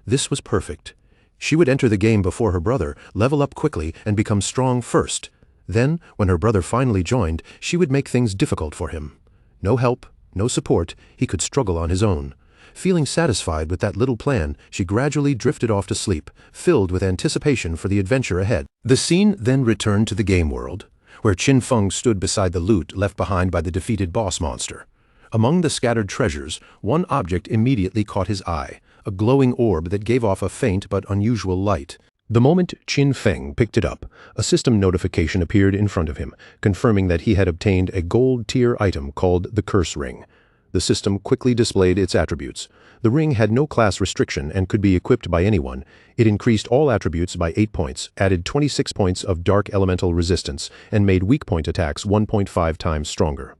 This was perfect. She would enter the game before her brother, level up quickly, and become strong first. Then, when her brother finally joined, she would make things difficult for him. No help, no support, he could struggle on his own. Feeling satisfied with that little plan, she gradually drifted off to sleep, filled with anticipation for the adventure ahead. The scene then returned to the game world, where Qin Feng stood beside the loot left behind by the defeated boss monster. Among the scattered treasures, one object immediately caught his eye, a glowing orb that gave off a faint but unusual light. The moment Qin Feng picked it up, a system notification appeared in front of him, confirming that he had obtained a gold-tier item called the Curse Ring. The system quickly displayed its attributes. The ring had no class restriction and could be equipped by anyone. It increased all attributes by 8 points, added 26 points of dark elemental resistance, and made weak point attacks 1.5 times stronger.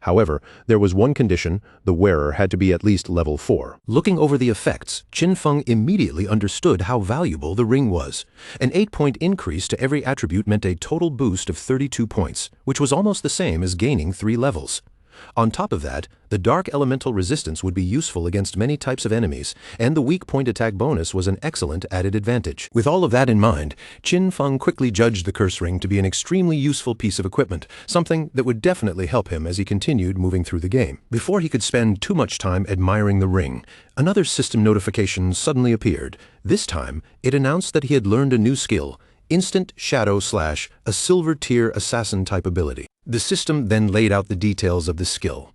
However, there was one condition: the wearer had to be at least level 4. Looking over the effects, Qin Feng immediately understood how valuable the ring was. An 8-point increase to every attribute meant a total boost of 32 points, which was almost the same as gaining 3 levels. On top of that, the dark elemental resistance would be useful against many types of enemies, and the weak point attack bonus was an excellent added advantage. With all of that in mind, Qin Feng quickly judged the curse ring to be an extremely useful piece of equipment, something that would definitely help him as he continued moving through the game. Before he could spend too much time admiring the ring, another system notification suddenly appeared. This time, it announced that he had learned a new skill: Instant Shadow Slash, a silver tier assassin type ability. The system then laid out the details of the skill.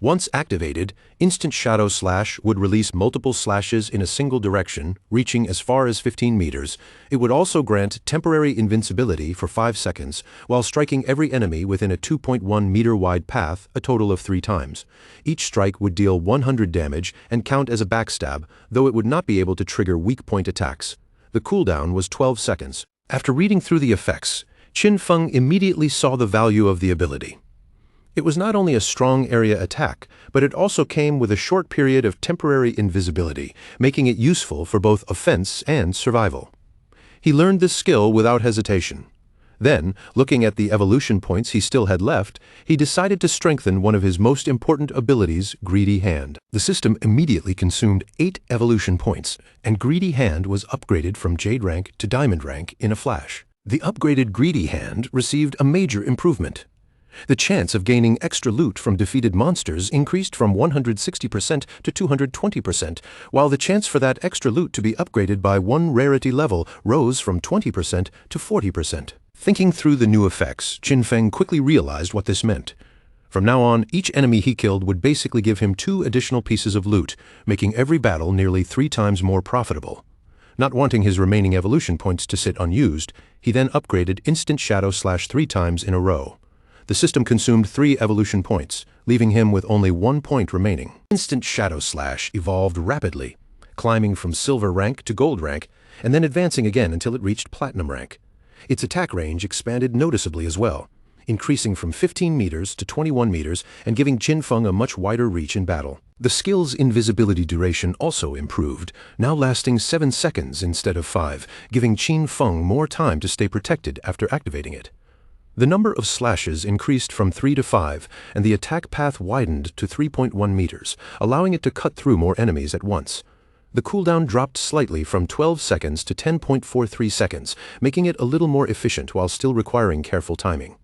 Once activated, Instant Shadow Slash would release multiple slashes in a single direction, reaching as far as 15 meters. It would also grant temporary invincibility for 5 seconds, while striking every enemy within a 2.1 meter wide path a total of 3 times. Each strike would deal 100 damage and count as a backstab, though it would not be able to trigger weak point attacks. The cooldown was 12 seconds. After reading through the effects, Qin Feng immediately saw the value of the ability. It was not only a strong area attack, but it also came with a short period of temporary invisibility, making it useful for both offense and survival. He learned this skill without hesitation. Then, looking at the evolution points he still had left, he decided to strengthen one of his most important abilities, Greedy Hand. The system immediately consumed 8 evolution points, and Greedy Hand was upgraded from Jade rank to Diamond rank in a flash. The upgraded Greedy Hand received a major improvement. The chance of gaining extra loot from defeated monsters increased from 160% to 220%, while the chance for that extra loot to be upgraded by 1 rarity level rose from 20% to 40%. Thinking through the new effects, Qin Feng quickly realized what this meant. From now on, each enemy he killed would basically give him 2 additional pieces of loot, making every battle nearly 3 times more profitable. Not wanting his remaining evolution points to sit unused, he then upgraded Instant Shadow Slash 3 times in a row. The system consumed 3 evolution points, leaving him with only 1 point remaining. Instant Shadow Slash evolved rapidly, climbing from silver rank to gold rank, and then advancing again until it reached platinum rank. Its attack range expanded noticeably as well, increasing from 15 meters to 21 meters and giving Qin Feng a much wider reach in battle. The skill's invisibility duration also improved, now lasting 7 seconds instead of 5, giving Qin Feng more time to stay protected after activating it. The number of slashes increased from 3 to 5, and the attack path widened to 3.1 meters, allowing it to cut through more enemies at once. The cooldown dropped slightly from 12 seconds to 10.43 seconds, making it a little more efficient while still requiring careful timing.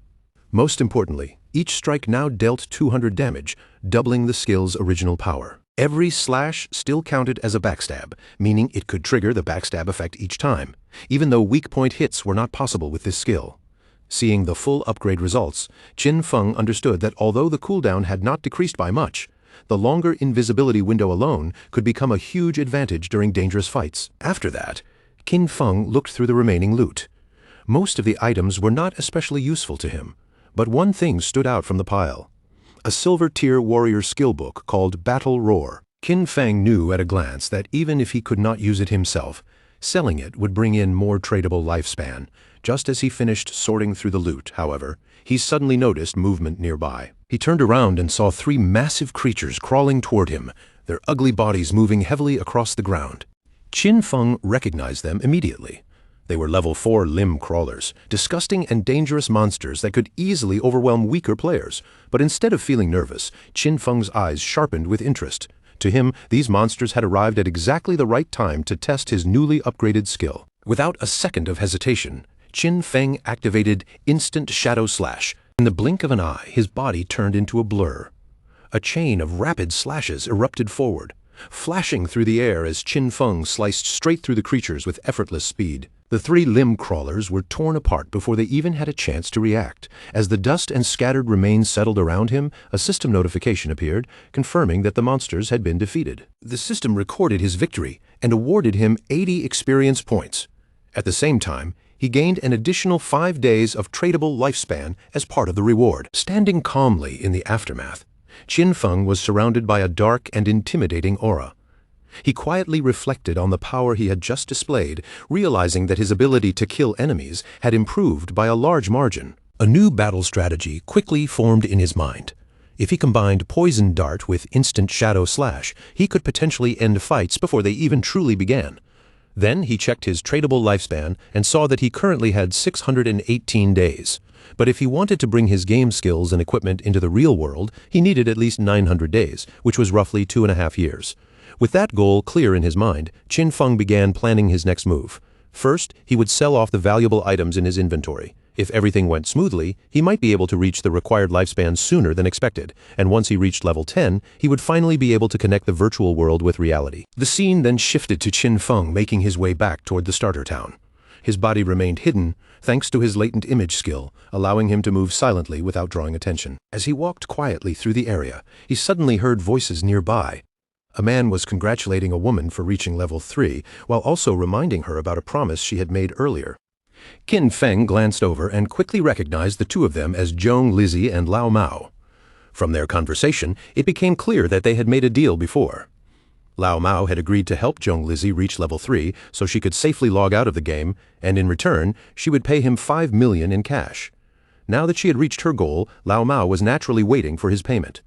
Most importantly, each strike now dealt 200 damage, doubling the skill's original power. Every slash still counted as a backstab, meaning it could trigger the backstab effect each time, even though weak point hits were not possible with this skill. Seeing the full upgrade results, Qin Feng understood that although the cooldown had not decreased by much, the longer invisibility window alone could become a huge advantage during dangerous fights. After that, Qin Feng looked through the remaining loot. Most of the items were not especially useful to him, but one thing stood out from the pile: a silver-tier warrior skill book called Battle Roar. Qin Feng knew at a glance that even if he could not use it himself, selling it would bring in more tradable lifespan. Just as he finished sorting through the loot, however, he suddenly noticed movement nearby. He turned around and saw 3 massive creatures crawling toward him, their ugly bodies moving heavily across the ground. Qin Feng recognized them immediately. They were level 4 limb crawlers, disgusting and dangerous monsters that could easily overwhelm weaker players. But instead of feeling nervous, Qin Feng's eyes sharpened with interest. To him, these monsters had arrived at exactly the right time to test his newly upgraded skill. Without a second of hesitation, Qin Feng activated Instant Shadow Slash. In the blink of an eye, his body turned into a blur. A chain of rapid slashes erupted forward, flashing through the air as Qin Feng sliced straight through the creatures with effortless speed. The 3 limb crawlers were torn apart before they even had a chance to react. As the dust and scattered remains settled around him, a system notification appeared, confirming that the monsters had been defeated. The system recorded his victory and awarded him 80 experience points. At the same time, he gained an additional 5 days of tradable lifespan as part of the reward. Standing calmly in the aftermath, Qin Feng was surrounded by a dark and intimidating aura. He quietly reflected on the power he had just displayed, realizing that his ability to kill enemies had improved by a large margin. A new battle strategy quickly formed in his mind. If he combined Poison Dart with Instant Shadow Slash, he could potentially end fights before they even truly began. Then he checked his tradable lifespan and saw that he currently had 618 days. But if he wanted to bring his game skills and equipment into the real world, he needed at least 900 days, which was roughly 2.5 years. With that goal clear in his mind, Qin Feng began planning his next move. First, he would sell off the valuable items in his inventory. If everything went smoothly, he might be able to reach the required lifespan sooner than expected, and once he reached level 10, he would finally be able to connect the virtual world with reality. The scene then shifted to Qin Feng making his way back toward the starter town. His body remained hidden, thanks to his latent image skill, allowing him to move silently without drawing attention. As he walked quietly through the area, he suddenly heard voices nearby. A man was congratulating a woman for reaching level 3, while also reminding her about a promise she had made earlier. Qin Feng glanced over and quickly recognized the 2 of them as Zhong Lizhi and Lao Mao. From their conversation, it became clear that they had made a deal before. Lao Mao had agreed to help Zhong Lizhi reach level 3 so she could safely log out of the game, and in return, she would pay him 5 million in cash. Now that she had reached her goal, Lao Mao was naturally waiting for his payment.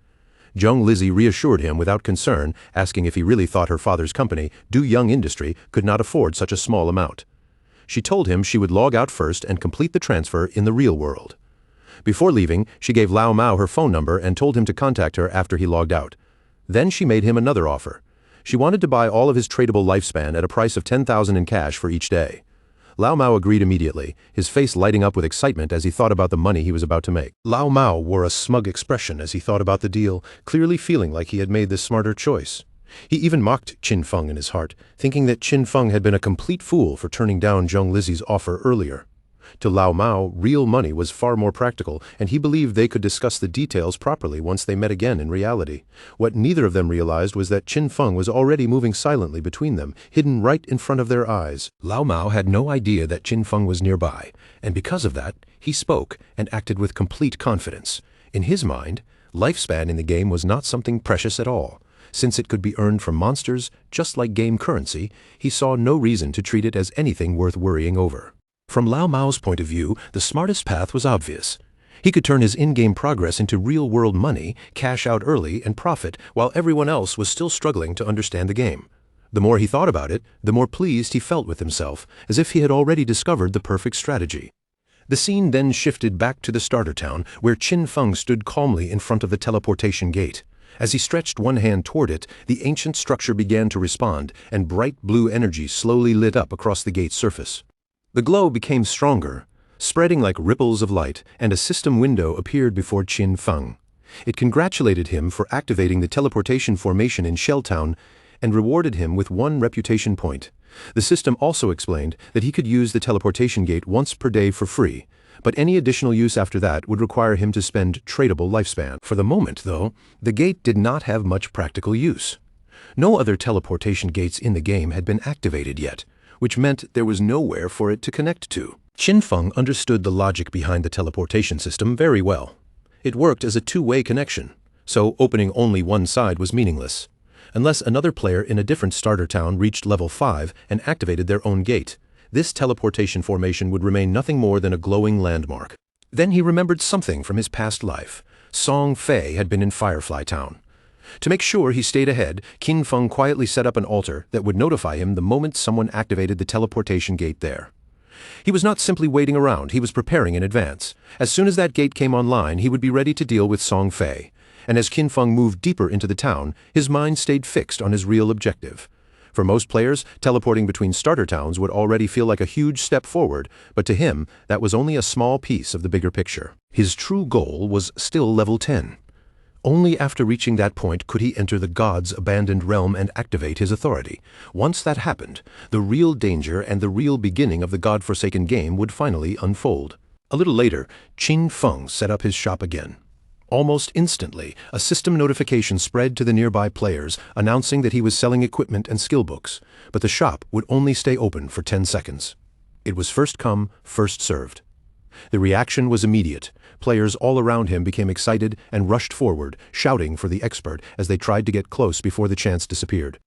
Zhong Lizhi reassured him without concern, asking if he really thought her father's company, Du Young Industry, could not afford such a small amount. She told him she would log out first and complete the transfer in the real world. Before leaving, she gave Lao Mao her phone number and told him to contact her after he logged out. Then she made him another offer. She wanted to buy all of his tradable lifespan at a price of 10,000 in cash for each day. Lao Mao agreed immediately, his face lighting up with excitement as he thought about the money he was about to make. Lao Mao wore a smug expression as he thought about the deal, clearly feeling like he had made the smarter choice. He even mocked Qin Feng in his heart, thinking that Qin Feng had been a complete fool for turning down Zhong Lizhi's offer earlier. To Lao Mao, real money was far more practical, and he believed they could discuss the details properly once they met again in reality. What neither of them realized was that Qin Feng was already moving silently between them, hidden right in front of their eyes. Lao Mao had no idea that Qin Feng was nearby, and because of that, he spoke and acted with complete confidence. In his mind, lifespan in the game was not something precious at all. Since it could be earned from monsters, just like game currency, he saw no reason to treat it as anything worth worrying over. From Lao Mao's point of view, the smartest path was obvious. He could turn his in-game progress into real-world money, cash out early, and profit, while everyone else was still struggling to understand the game. The more he thought about it, the more pleased he felt with himself, as if he had already discovered the perfect strategy. The scene then shifted back to the starter town, where Qin Feng stood calmly in front of the teleportation gate. As he stretched one hand toward it, the ancient structure began to respond, and bright blue energy slowly lit up across the gate's surface. The glow became stronger, spreading like ripples of light, and a system window appeared before Qin Feng. It congratulated him for activating the teleportation formation in Shelltown and rewarded him with 1 reputation point. The system also explained that he could use the teleportation gate once per day for free, but any additional use after that would require him to spend tradable lifespan. For the moment, though, the gate did not have much practical use. No other teleportation gates in the game had been activated yet, which meant there was nowhere for it to connect to. Qin Feng understood the logic behind the teleportation system very well. It worked as a 2-way connection. so opening only one side was meaningless. Unless another player in a different starter town reached level 5 and activated their own gate, this teleportation formation would remain nothing more than a glowing landmark. Then he remembered something from his past life. Song Fei had been in Firefly Town. To make sure he stayed ahead, Qin Feng quietly set up an altar that would notify him the moment someone activated the teleportation gate there. He was not simply waiting around, he was preparing in advance. As soon as that gate came online, he would be ready to deal with Song Fei. And as Qin Feng moved deeper into the town, his mind stayed fixed on his real objective. For most players, teleporting between starter towns would already feel like a huge step forward, but to him, that was only a small piece of the bigger picture. His true goal was still level 10. Only after reaching that point could he enter the God's abandoned realm and activate his authority. Once that happened, the real danger and the real beginning of the God-forsaken game would finally unfold. A little later, Qin Feng set up his shop again. Almost instantly, a system notification spread to the nearby players announcing that he was selling equipment and skill books, but the shop would only stay open for 10 seconds. It was first come, first served. The reaction was immediate. Players all around him became excited and rushed forward, shouting for the expert as they tried to get close before the chance disappeared.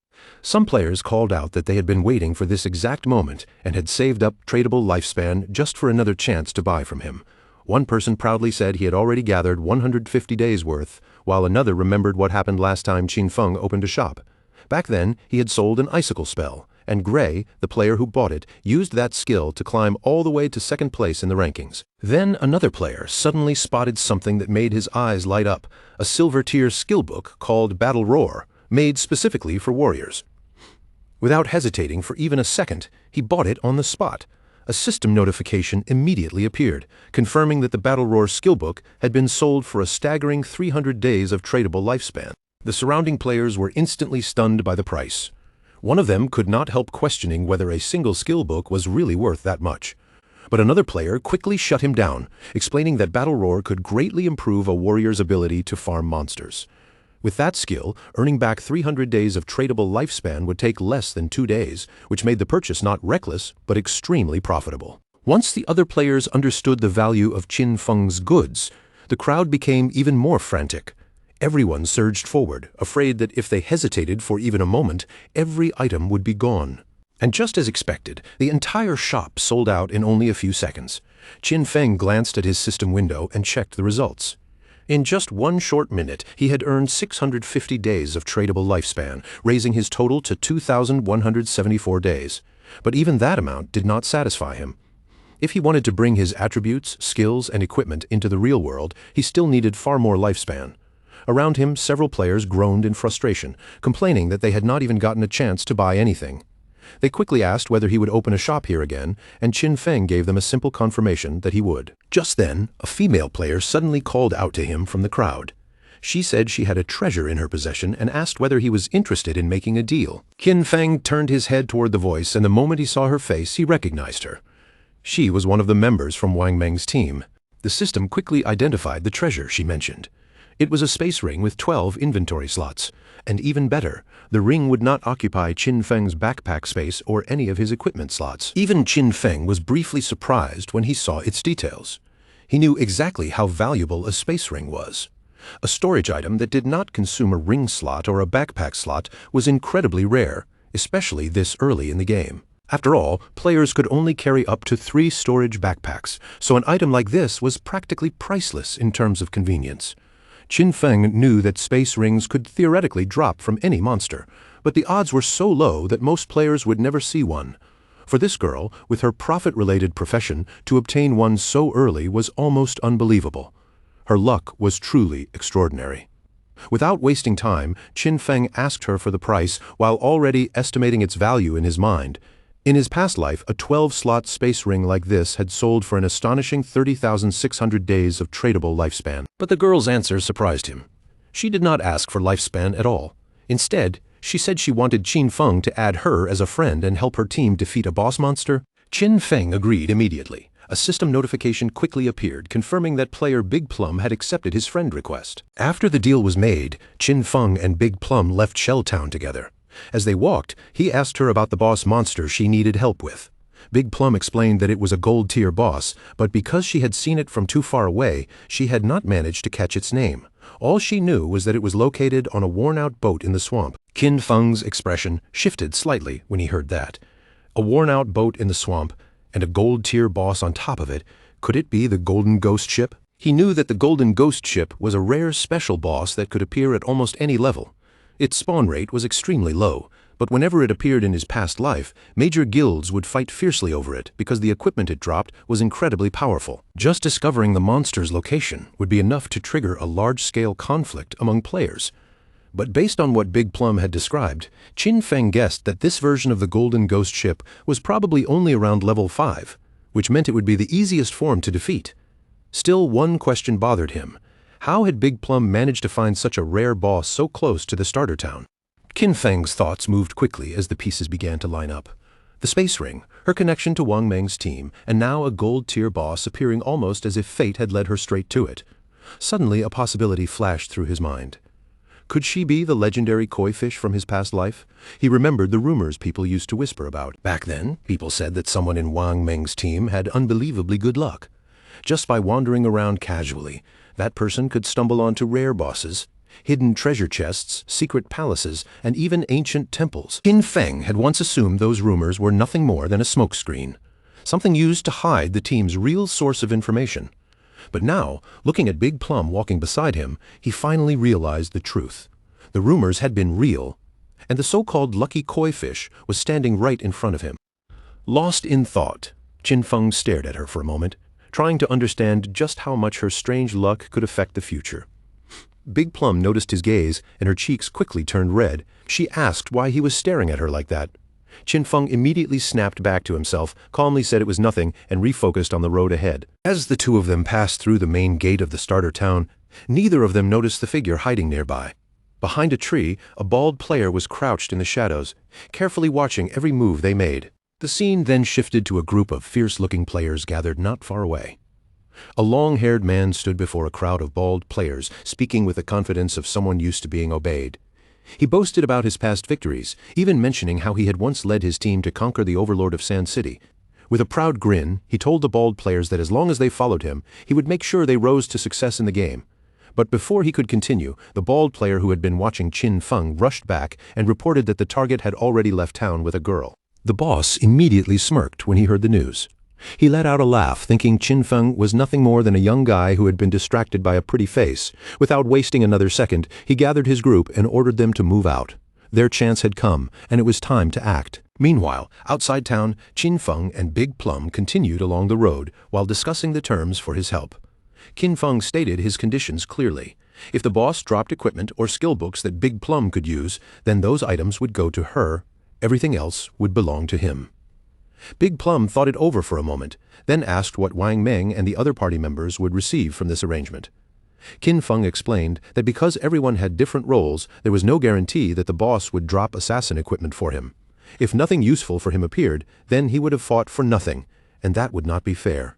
Some players called out that they had been waiting for this exact moment and had saved up tradable lifespan just for another chance to buy from him. One person proudly said he had already gathered 150 days' worth, while another remembered what happened last time Qin Feng opened a shop. Back then, he had sold an icicle spell, and Gray, the player who bought it, used that skill to climb all the way to second place in the rankings. Then another player suddenly spotted something that made his eyes light up, a silver-tier skill book called Battle Roar, made specifically for warriors. Without hesitating for even a second, he bought it on the spot. A system notification immediately appeared, confirming that the Battle Roar skill book had been sold for a staggering 300 days of tradable lifespan. The surrounding players were instantly stunned by the price. One of them could not help questioning whether a single skill book was really worth that much. But another player quickly shut him down, explaining that Battle Roar could greatly improve a warrior's ability to farm monsters. With that skill, earning back 300 days of tradable lifespan would take less than 2 days, which made the purchase not reckless, but extremely profitable. Once the other players understood the value of Qin Feng's goods, the crowd became even more frantic. Everyone surged forward, afraid that if they hesitated for even a moment, every item would be gone. And just as expected, the entire shop sold out in only a few seconds. Qin Feng glanced at his system window and checked the results. In just one short minute, he had earned 650 days of tradable lifespan, raising his total to 2,174 days. But even that amount did not satisfy him. If he wanted to bring his attributes, skills, and equipment into the real world, he still needed far more lifespan. Around him, several players groaned in frustration, complaining that they had not even gotten a chance to buy anything. They quickly asked whether he would open a shop here again, and Qin Feng gave them a simple confirmation that he would. Just then, a female player suddenly called out to him from the crowd. She said she had a treasure in her possession and asked whether he was interested in making a deal. Qin Feng turned his head toward the voice, and the moment he saw her face, he recognized her. She was one of the members from Wang Meng's team. The system quickly identified the treasure she mentioned. It was a space ring with 12 inventory slots. And even better, the ring would not occupy Qin Feng's backpack space or any of his equipment slots. Even Qin Feng was briefly surprised when he saw its details. He knew exactly how valuable a space ring was. A storage item that did not consume a ring slot or a backpack slot was incredibly rare, especially this early in the game. After all, players could only carry up to 3 storage backpacks, so an item like this was practically priceless in terms of convenience. Qin Feng knew that space rings could theoretically drop from any monster, but the odds were so low that most players would never see one. For this girl, with her profit-related profession, to obtain one so early was almost unbelievable. Her luck was truly extraordinary. Without wasting time, Qin Feng asked her for the price while already estimating its value in his mind. In his past life, a 12-slot space ring like this had sold for an astonishing 30,600 days of tradable lifespan. But the girl's answer surprised him. She did not ask for lifespan at all. Instead, she said she wanted Qin Feng to add her as a friend and help her team defeat a boss monster. Qin Feng agreed immediately. A system notification quickly appeared, confirming that player Big Plum had accepted his friend request. After the deal was made, Qin Feng and Big Plum left Shell Town together. As they walked, he asked her about the boss monster she needed help with. Big Plum explained that it was a gold-tier boss, but because she had seen it from too far away, she had not managed to catch its name. All she knew was that it was located on a worn-out boat in the swamp. Qin Feng's expression shifted slightly when he heard that. A worn-out boat in the swamp, and a gold-tier boss on top of it. Could it be the Golden Ghost Ship? He knew that the Golden Ghost Ship was a rare special boss that could appear at almost any level. Its spawn rate was extremely low, but whenever it appeared in his past life, major guilds would fight fiercely over it because the equipment it dropped was incredibly powerful. Just discovering the monster's location would be enough to trigger a large-scale conflict among players. But based on what Big Plum had described, Qin Feng guessed that this version of the Golden Ghost Ship was probably only around level 5, which meant it would be the easiest form to defeat. Still, one question bothered him. How had Big Plum managed to find such a rare boss so close to the starter town? Qin Feng's thoughts moved quickly as the pieces began to line up. The space ring, her connection to Wang Meng's team, and now a gold-tier boss appearing almost as if fate had led her straight to it. Suddenly, a possibility flashed through his mind. Could she be the legendary koi fish from his past life? He remembered the rumors people used to whisper about. Back then, people said that someone in Wang Meng's team had unbelievably good luck. Just by wandering around casually, that person could stumble onto rare bosses, hidden treasure chests, secret palaces, and even ancient temples. Qin Feng had once assumed those rumors were nothing more than a smokescreen, something used to hide the team's real source of information. But now, looking at Big Plum walking beside him, he finally realized the truth. The rumors had been real, and the so-called lucky koi fish was standing right in front of him. Lost in thought, Qin Feng stared at her for a moment, trying to understand just how much her strange luck could affect the future. Big Plum noticed his gaze, and her cheeks quickly turned red. She asked why he was staring at her like that. Qin Feng immediately snapped back to himself, calmly said it was nothing, and refocused on the road ahead. As the two of them passed through the main gate of the starter town, neither of them noticed the figure hiding nearby. Behind a tree, a bald player was crouched in the shadows, carefully watching every move they made. The scene then shifted to a group of fierce-looking players gathered not far away. A long-haired man stood before a crowd of bald players, speaking with the confidence of someone used to being obeyed. He boasted about his past victories, even mentioning how he had once led his team to conquer the overlord of Sand City. With a proud grin, he told the bald players that as long as they followed him, he would make sure they rose to success in the game. But before he could continue, the bald player who had been watching Qin Feng rushed back and reported that the target had already left town with a girl. The boss immediately smirked when he heard the news. He let out a laugh, thinking Qin Feng was nothing more than a young guy who had been distracted by a pretty face. Without wasting another second, he gathered his group and ordered them to move out. Their chance had come, and it was time to act. Meanwhile, outside town, Qin Feng and Big Plum continued along the road while discussing the terms for his help. Qin Feng stated his conditions clearly. If the boss dropped equipment or skill books that Big Plum could use, then those items would go to her. Everything else would belong to him. Big Plum thought it over for a moment, then asked what Wang Meng and the other party members would receive from this arrangement. Qin Feng explained that because everyone had different roles, there was no guarantee that the boss would drop assassin equipment for him. If nothing useful for him appeared, then he would have fought for nothing, and that would not be fair.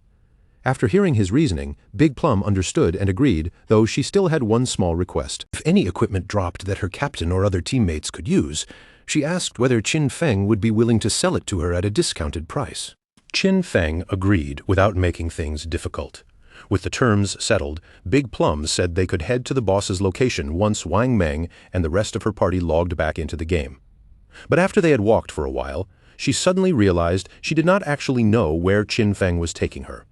After hearing his reasoning, Big Plum understood and agreed, though she still had one small request. If any equipment dropped that her captain or other teammates could use, she asked whether Qin Feng would be willing to sell it to her at a discounted price. Qin Feng agreed without making things difficult. With the terms settled, Big Plum said they could head to the boss's location once Wang Meng and the rest of her party logged back into the game. But after they had walked for a while, she suddenly realized she did not actually know where Qin Feng was taking her.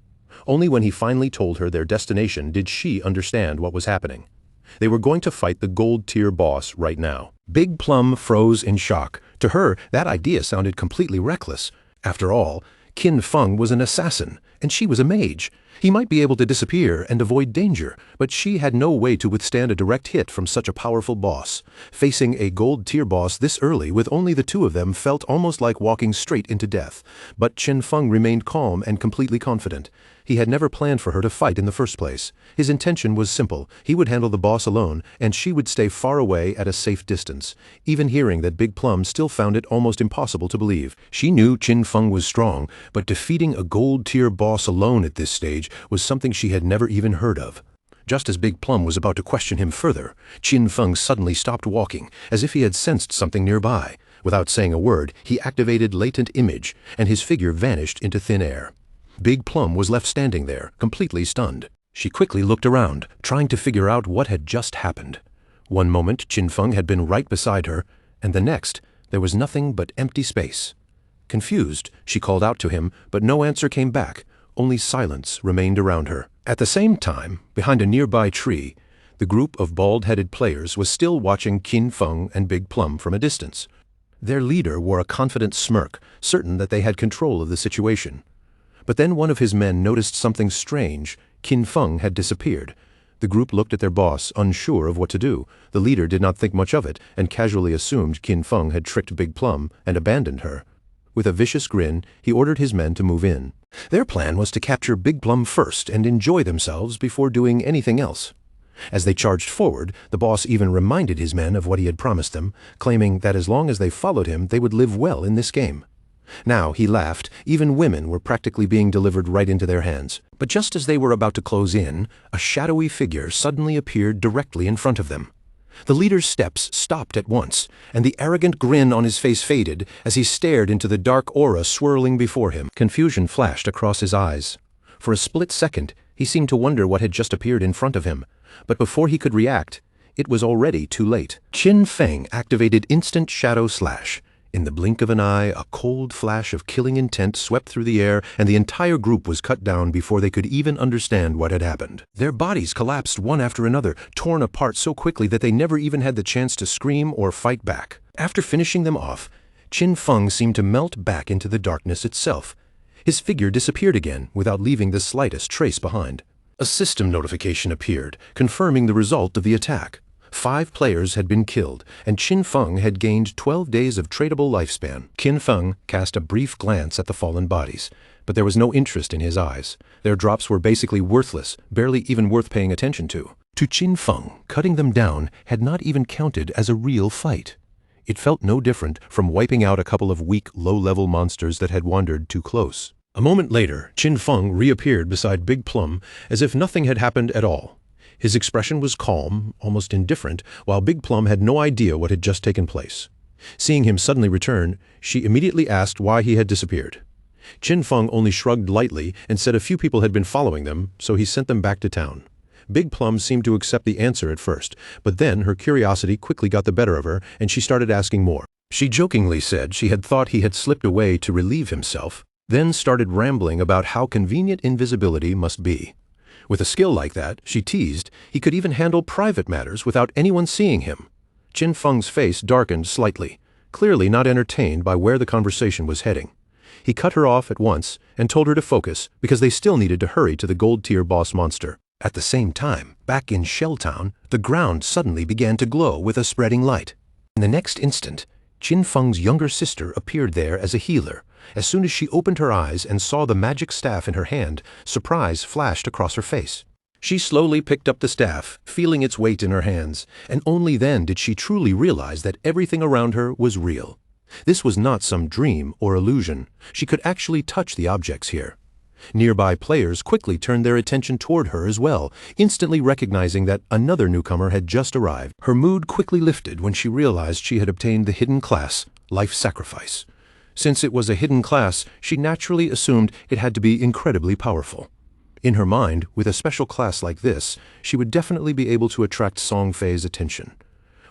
Only when he finally told her their destination did she understand what was happening. They were going to fight the gold-tier boss right now. Big Plum froze in shock. To her, that idea sounded completely reckless. After all, Qin Feng was an assassin, and she was a mage. He might be able to disappear and avoid danger, but she had no way to withstand a direct hit from such a powerful boss. Facing a gold-tier boss this early with only the two of them felt almost like walking straight into death. But Qin Feng remained calm and completely confident. He had never planned for her to fight in the first place. His intention was simple. He would handle the boss alone, and she would stay far away at a safe distance. Even hearing that Big Plum still found it almost impossible to believe. She knew Qin Feng was strong, but defeating a gold-tier boss alone at this stage was something she had never even heard of. Just as Big Plum was about to question him further, Qin Feng suddenly stopped walking, as if he had sensed something nearby. Without saying a word, he activated Latent Image, and his figure vanished into thin air. Big Plum was left standing there, completely stunned. She quickly looked around, trying to figure out what had just happened. One moment, Qin Feng had been right beside her, and the next, there was nothing but empty space. Confused, she called out to him, but no answer came back, only silence remained around her. At the same time, behind a nearby tree, the group of bald-headed players was still watching Qin Feng and Big Plum from a distance. Their leader wore a confident smirk, certain that they had control of the situation. But then one of his men noticed something strange. Qin Feng had disappeared. The group looked at their boss, unsure of what to do. The leader did not think much of it, and casually assumed Qin Feng had tricked Big Plum and abandoned her. With a vicious grin, he ordered his men to move in. Their plan was to capture Big Plum first and enjoy themselves before doing anything else. As they charged forward, the boss even reminded his men of what he had promised them, claiming that as long as they followed him, they would live well in this game. Now, he laughed, even women were practically being delivered right into their hands. But just as they were about to close in, a shadowy figure suddenly appeared directly in front of them. The leader's steps stopped at once, and the arrogant grin on his face faded as he stared into the dark aura swirling before him. Confusion flashed across his eyes. For a split second, he seemed to wonder what had just appeared in front of him. But before he could react, it was already too late. Qin Feng activated Instant Shadow Slash. In the blink of an eye, a cold flash of killing intent swept through the air, and the entire group was cut down before they could even understand what had happened. Their bodies collapsed one after another, torn apart so quickly that they never even had the chance to scream or fight back. After finishing them off, Qin Feng seemed to melt back into the darkness itself. His figure disappeared again without leaving the slightest trace behind. A system notification appeared, confirming the result of the attack. 5 players had been killed, and Qin Feng had gained 12 days of tradable lifespan. Qin Feng cast a brief glance at the fallen bodies, but there was no interest in his eyes. Their drops were basically worthless, barely even worth paying attention to. To Qin Feng, cutting them down had not even counted as a real fight. It felt no different from wiping out a couple of weak, low-level monsters that had wandered too close. A moment later, Qin Feng reappeared beside Big Plum as if nothing had happened at all. His expression was calm, almost indifferent, while Big Plum had no idea what had just taken place. Seeing him suddenly return, she immediately asked why he had disappeared. Qin Feng only shrugged lightly and said a few people had been following them, so he sent them back to town. Big Plum seemed to accept the answer at first, but then her curiosity quickly got the better of her, and she started asking more. She jokingly said she had thought he had slipped away to relieve himself, then started rambling about how convenient invisibility must be. With a skill like that, she teased, he could even handle private matters without anyone seeing him. Qin Feng's face darkened slightly, clearly not entertained by where the conversation was heading. He cut her off at once and told her to focus because they still needed to hurry to the gold-tier boss monster. At the same time, back in Shelltown, the ground suddenly began to glow with a spreading light. In the next instant, Qin Feng's younger sister appeared there as a healer. As soon as she opened her eyes and saw the magic staff in her hand, surprise flashed across her face. She slowly picked up the staff, feeling its weight in her hands, and only then did she truly realize that everything around her was real. This was not some dream or illusion. She could actually touch the objects here. Nearby players quickly turned their attention toward her as well, instantly recognizing that another newcomer had just arrived. Her mood quickly lifted when she realized she had obtained the hidden class, Life Sacrifice. Since it was a hidden class, she naturally assumed it had to be incredibly powerful. In her mind, with a special class like this, she would definitely be able to attract Song Fei's attention.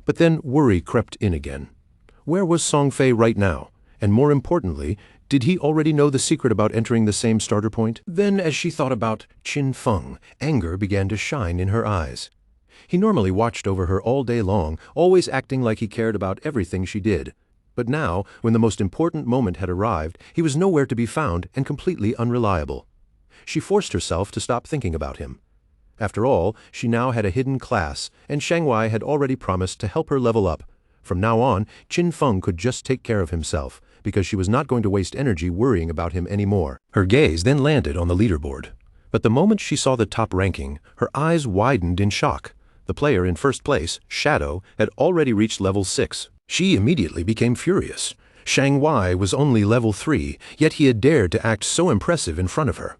But then worry crept in again. Where was Song Fei right now? And more importantly, did he already know the secret about entering the same starter point? Then, as she thought about Qin Feng, anger began to shine in her eyes. He normally watched over her all day long, always acting like he cared about everything she did. But now, when the most important moment had arrived, he was nowhere to be found and completely unreliable. She forced herself to stop thinking about him. After all, she now had a hidden class, and Shanghai had already promised to help her level up. From now on, Qin Feng could just take care of himself, because she was not going to waste energy worrying about him anymore. Her gaze then landed on the leaderboard. But the moment she saw the top ranking, her eyes widened in shock. The player in first place, Shadow, had already reached level 6. She immediately became furious. Shanghai was only level 3, yet he had dared to act so impressive in front of her.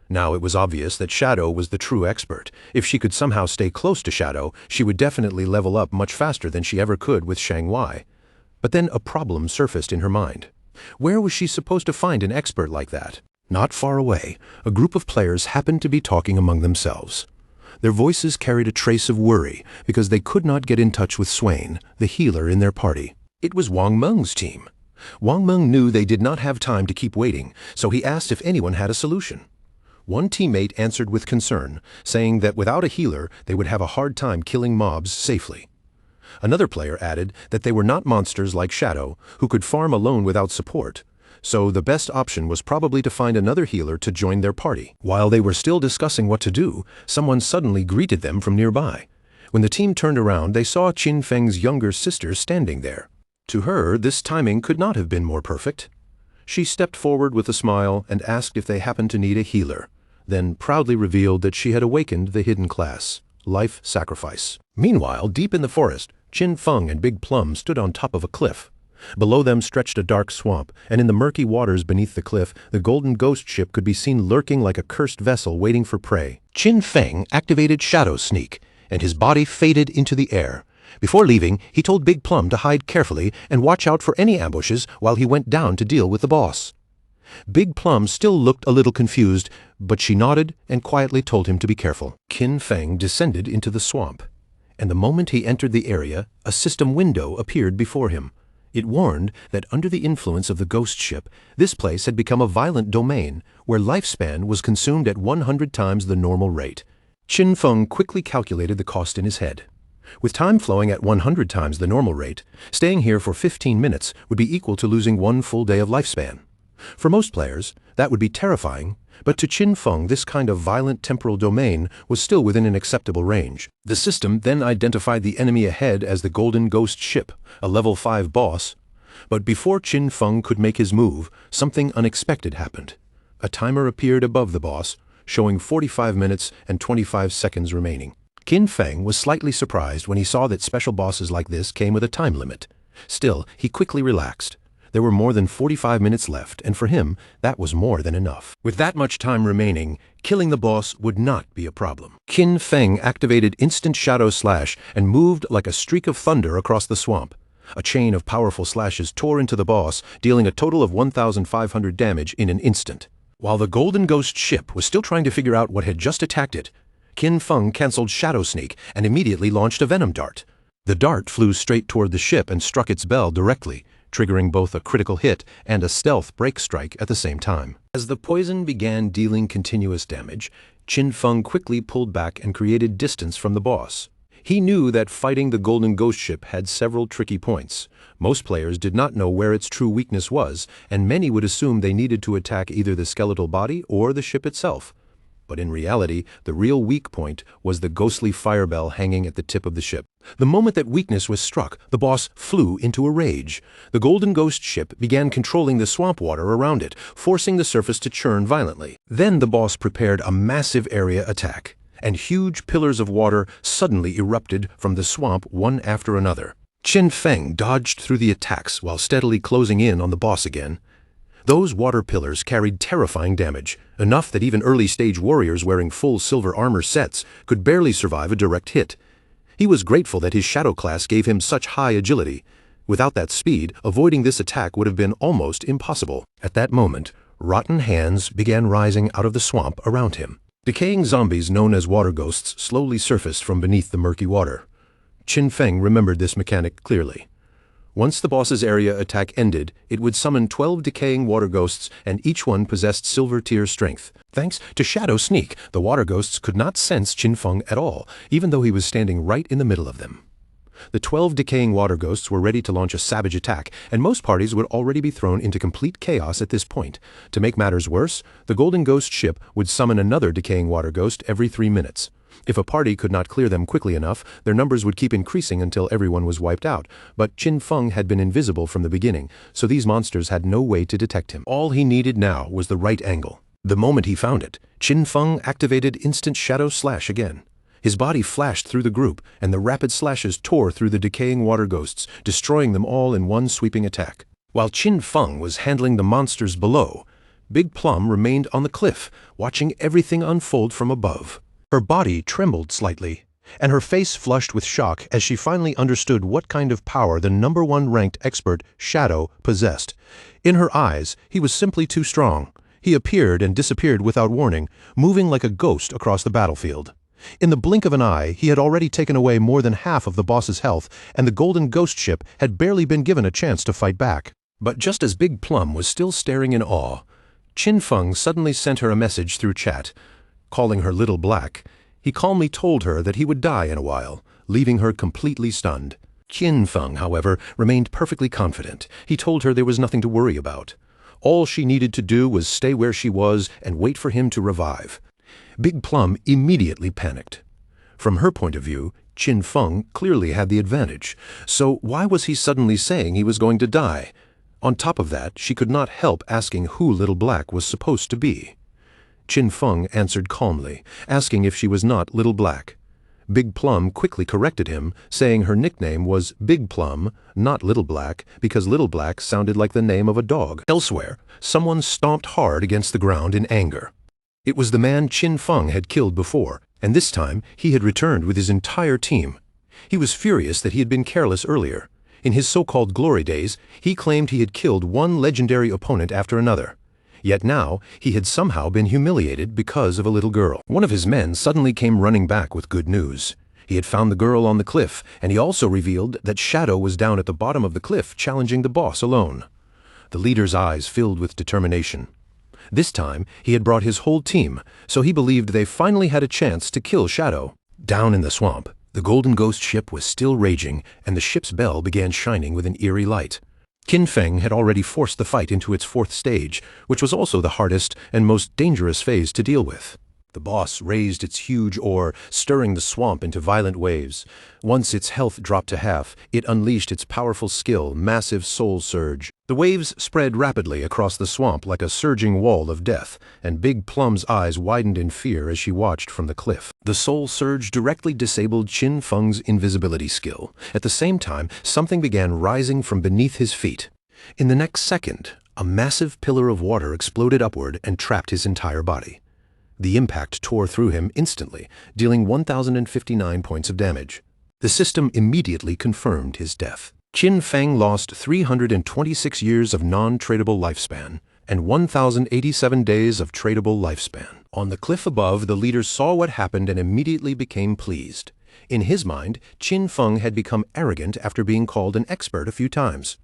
Now it was obvious that Shadow was the true expert. If she could somehow stay close to Shadow, she would definitely level up much faster than she ever could with Shanghai. But then a problem surfaced in her mind. Where was she supposed to find an expert like that? Not far away, a group of players happened to be talking among themselves. Their voices carried a trace of worry because they could not get in touch with Swain, the healer in their party. It was Wang Meng's team. Wang Meng knew they did not have time to keep waiting, so he asked if anyone had a solution. One teammate answered with concern, saying that without a healer, they would have a hard time killing mobs safely. Another player added that they were not monsters like Shadow, who could farm alone without support, so the best option was probably to find another healer to join their party. While they were still discussing what to do, someone suddenly greeted them from nearby. When the team turned around, they saw Qin Feng's younger sister standing there. To her, this timing could not have been more perfect. She stepped forward with a smile and asked if they happened to need a healer, then proudly revealed that she had awakened the hidden class, Life Sacrifice. Meanwhile, deep in the forest, Qin Feng and Big Plum stood on top of a cliff. Below them stretched a dark swamp, and in the murky waters beneath the cliff, the golden ghost ship could be seen lurking like a cursed vessel waiting for prey. Qin Feng activated Shadow Sneak, and his body faded into the air. Before leaving, he told Big Plum to hide carefully and watch out for any ambushes while he went down to deal with the boss. Big Plum still looked a little confused, but she nodded and quietly told him to be careful. Qin Feng descended into the swamp, and the moment he entered the area, a system window appeared before him. It warned that under the influence of the ghost ship, this place had become a violent domain where lifespan was consumed at 100 times the normal rate. Qin Feng quickly calculated the cost in his head. With time flowing at 100 times the normal rate, staying here for 15 minutes would be equal to losing 1 full day of lifespan. For most players, that would be terrifying, but to Qin Feng this kind of violent temporal domain was still within an acceptable range. The system then identified the enemy ahead as the Golden Ghost Ship, a level 5 boss. But before Qin Feng could make his move, something unexpected happened. A timer appeared above the boss, showing 45 minutes and 25 seconds remaining. Qin Feng was slightly surprised when he saw that special bosses like this came with a time limit. Still, he quickly relaxed. There were more than 45 minutes left, and for him, that was more than enough. With that much time remaining, killing the boss would not be a problem. Qin Feng activated Instant Shadow Slash and moved like a streak of thunder across the swamp. A chain of powerful slashes tore into the boss, dealing a total of 1,500 damage in an instant. While the Golden Ghost Ship was still trying to figure out what had just attacked it, Qin Feng cancelled Shadow Sneak and immediately launched a Venom Dart. The dart flew straight toward the ship and struck its bell directly, triggering both a critical hit and a stealth break strike at the same time. As the poison began dealing continuous damage, Qin Feng quickly pulled back and created distance from the boss. He knew that fighting the Golden Ghost Ship had several tricky points. Most players did not know where its true weakness was, and many would assume they needed to attack either the skeletal body or the ship itself. But in reality, the real weak point was the ghostly fire bell hanging at the tip of the ship. The moment that weakness was struck, the boss flew into a rage. The Golden Ghost Ship began controlling the swamp water around it, forcing the surface to churn violently. Then the boss prepared a massive area attack, and huge pillars of water suddenly erupted from the swamp one after another. Qin Feng dodged through the attacks while steadily closing in on the boss again. Those water pillars carried terrifying damage, enough that even early-stage warriors wearing full silver armor sets could barely survive a direct hit. He was grateful that his Shadow class gave him such high agility. Without that speed, avoiding this attack would have been almost impossible. At that moment, rotten hands began rising out of the swamp around him. Decaying zombies known as water ghosts slowly surfaced from beneath the murky water. Qin Feng remembered this mechanic clearly. Once the boss's area attack ended, it would summon 12 decaying water ghosts, and each one possessed silver tier strength. Thanks to Shadow Sneak, the water ghosts could not sense Qin Feng at all, even though he was standing right in the middle of them. The 12 decaying water ghosts were ready to launch a savage attack, and most parties would already be thrown into complete chaos at this point. To make matters worse, the Golden Ghost Ship would summon another decaying water ghost every 3 minutes. If a party could not clear them quickly enough, their numbers would keep increasing until everyone was wiped out, but Qin Feng had been invisible from the beginning, so these monsters had no way to detect him. All he needed now was the right angle. The moment he found it, Qin Feng activated Instant Shadow Slash again. His body flashed through the group, and the rapid slashes tore through the decaying water ghosts, destroying them all in one sweeping attack. While Qin Feng was handling the monsters below, Big Plum remained on the cliff, watching everything unfold from above. Her body trembled slightly, and her face flushed with shock as she finally understood what kind of power the #1 ranked expert, Shadow, possessed. In her eyes, he was simply too strong. He appeared and disappeared without warning, moving like a ghost across the battlefield. In the blink of an eye, he had already taken away more than half of the boss's health, and the Golden Ghost Ship had barely been given a chance to fight back. But just as Big Plum was still staring in awe, Qin Feng suddenly sent her a message through chat. Calling her Little Black, he calmly told her that he would die in a while, leaving her completely stunned. Qin Feng, however, remained perfectly confident. He told her there was nothing to worry about. All she needed to do was stay where she was and wait for him to revive. Big Plum immediately panicked. From her point of view, Qin Feng clearly had the advantage, so why was he suddenly saying he was going to die? On top of that, she could not help asking who Little Black was supposed to be. Qin Feng answered calmly, asking if she was not Little Black. Big Plum quickly corrected him, saying her nickname was Big Plum, not Little Black, because Little Black sounded like the name of a dog. Elsewhere, someone stomped hard against the ground in anger. It was the man Qin Feng had killed before, and this time he had returned with his entire team. He was furious that he had been careless earlier. In his so-called glory days, he claimed he had killed one legendary opponent after another. Yet now, he had somehow been humiliated because of a little girl. One of his men suddenly came running back with good news. He had found the girl on the cliff, and he also revealed that Shadow was down at the bottom of the cliff challenging the boss alone. The leader's eyes filled with determination. This time, he had brought his whole team, so he believed they finally had a chance to kill Shadow. Down in the swamp, the Golden Ghost Ship was still raging, and the ship's bell began shining with an eerie light. Qin Feng had already forced the fight into its fourth stage, which was also the hardest and most dangerous phase to deal with. The boss raised its huge oar, stirring the swamp into violent waves. Once its health dropped to half, it unleashed its powerful skill, Massive Soul Surge. The waves spread rapidly across the swamp like a surging wall of death, and Big Plum's eyes widened in fear as she watched from the cliff. The Soul Surge directly disabled Qin Feng's invisibility skill. At the same time, something began rising from beneath his feet. In the next second, a massive pillar of water exploded upward and trapped his entire body. The impact tore through him instantly, dealing 1,059 points of damage. The system immediately confirmed his death. Qin Feng lost 326 years of non-tradable lifespan and 1,087 days of tradable lifespan. On the cliff above, the leader saw what happened and immediately became pleased. In his mind, Qin Feng had become arrogant after being called an expert a few times.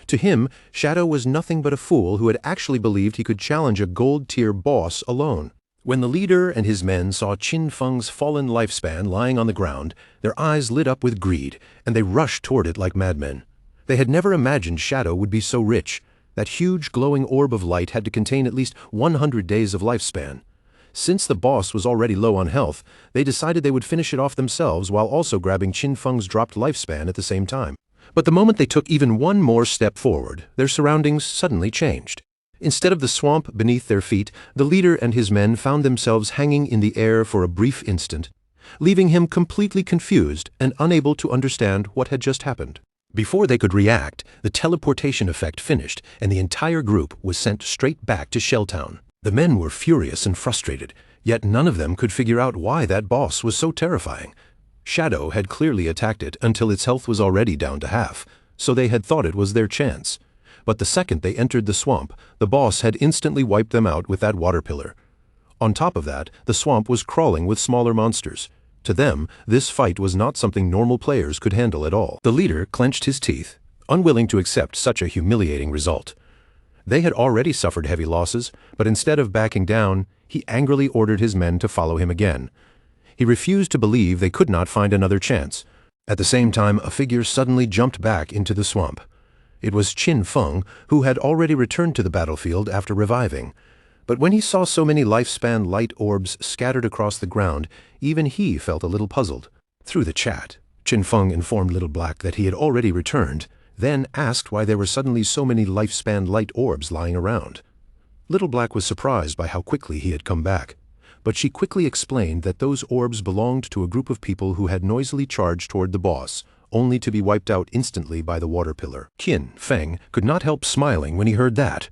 To him, Shadow was nothing but a fool who had actually believed he could challenge a gold-tier boss alone. When the leader and his men saw Qin Feng's fallen lifespan lying on the ground, their eyes lit up with greed, and they rushed toward it like madmen. They had never imagined Shadow would be so rich. That huge glowing orb of light had to contain at least 100 days of lifespan. Since the boss was already low on health, they decided they would finish it off themselves while also grabbing Qin Feng's dropped lifespan at the same time. But the moment they took even one more step forward, their surroundings suddenly changed. Instead of the swamp beneath their feet, the leader and his men found themselves hanging in the air for a brief instant, leaving him completely confused and unable to understand what had just happened. Before they could react, the teleportation effect finished, and the entire group was sent straight back to Shelltown. The men were furious and frustrated, yet none of them could figure out why that boss was so terrifying. Shadow had clearly attacked it until its health was already down to half, so they had thought it was their chance. But the second they entered the swamp, the boss had instantly wiped them out with that water pillar. On top of that, the swamp was crawling with smaller monsters. To them, this fight was not something normal players could handle at all. The leader clenched his teeth, unwilling to accept such a humiliating result. They had already suffered heavy losses, but instead of backing down, he angrily ordered his men to follow him again. He refused to believe they could not find another chance. At the same time, a figure suddenly jumped back into the swamp. It was Qin Feng, who had already returned to the battlefield after reviving. But when he saw so many lifespan light orbs scattered across the ground, even he felt a little puzzled. Through the chat, Qin Feng informed Little Black that he had already returned, then asked why there were suddenly so many lifespan light orbs lying around. Little Black was surprised by how quickly he had come back, but she quickly explained that those orbs belonged to a group of people who had noisily charged toward the boss, only to be wiped out instantly by the water pillar. Qin Feng could not help smiling when he heard that.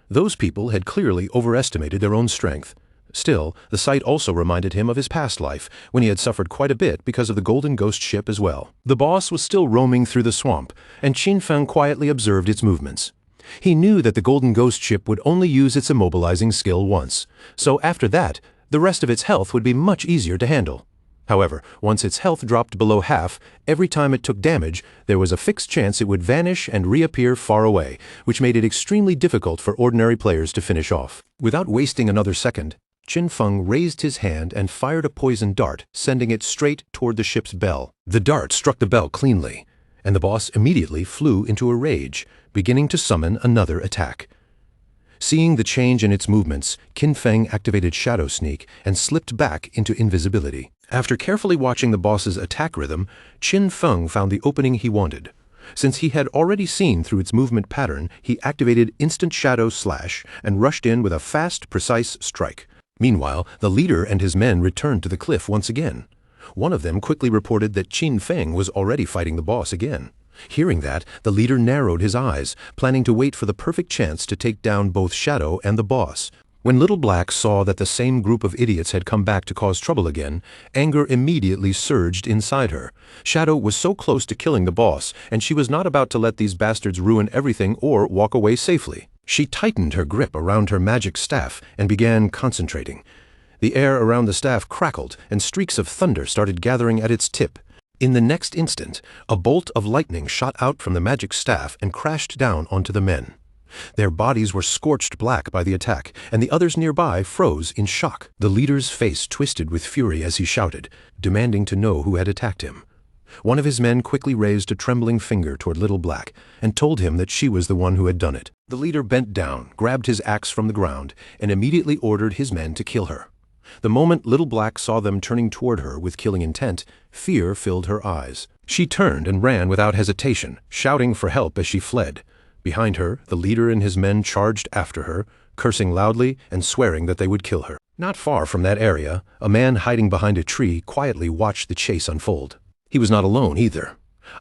Those people had clearly overestimated their own strength. Still, the sight also reminded him of his past life, when he had suffered quite a bit because of the Golden Ghost Ship as well. The boss was still roaming through the swamp, and Qin Feng quietly observed its movements. He knew that the Golden Ghost ship would only use its immobilizing skill once, so after that, the rest of its health would be much easier to handle. However, once its health dropped below half, every time it took damage, there was a fixed chance it would vanish and reappear far away, which made it extremely difficult for ordinary players to finish off. Without wasting another second, Qin Feng raised his hand and fired a poison dart, sending it straight toward the ship's bell. The dart struck the bell cleanly, and the boss immediately flew into a rage, beginning to summon another attack. Seeing the change in its movements, Qin Feng activated Shadow Sneak and slipped back into invisibility. After carefully watching the boss's attack rhythm, Qin Feng found the opening he wanted. Since he had already seen through its movement pattern, he activated Instant Shadow Slash and rushed in with a fast, precise strike. Meanwhile, the leader and his men returned to the cliff once again. One of them quickly reported that Qin Feng was already fighting the boss again. Hearing that, the leader narrowed his eyes, planning to wait for the perfect chance to take down both Shadow and the boss. When Little Black saw that the same group of idiots had come back to cause trouble again, anger immediately surged inside her. Shadow was so close to killing the boss, and she was not about to let these bastards ruin everything or walk away safely. She tightened her grip around her magic staff and began concentrating. The air around the staff crackled, and streaks of thunder started gathering at its tip. In the next instant, a bolt of lightning shot out from the magic staff and crashed down onto the men. Their bodies were scorched black by the attack, and the others nearby froze in shock. The leader's face twisted with fury as he shouted, demanding to know who had attacked him. One of his men quickly raised a trembling finger toward Little Black and told him that she was the one who had done it. The leader bent down, grabbed his axe from the ground, and immediately ordered his men to kill her. The moment Little Black saw them turning toward her with killing intent, fear filled her eyes. She turned and ran without hesitation, shouting for help as she fled. Behind her, the leader and his men charged after her, cursing loudly and swearing that they would kill her. Not far from that area, a man hiding behind a tree quietly watched the chase unfold. He was not alone either.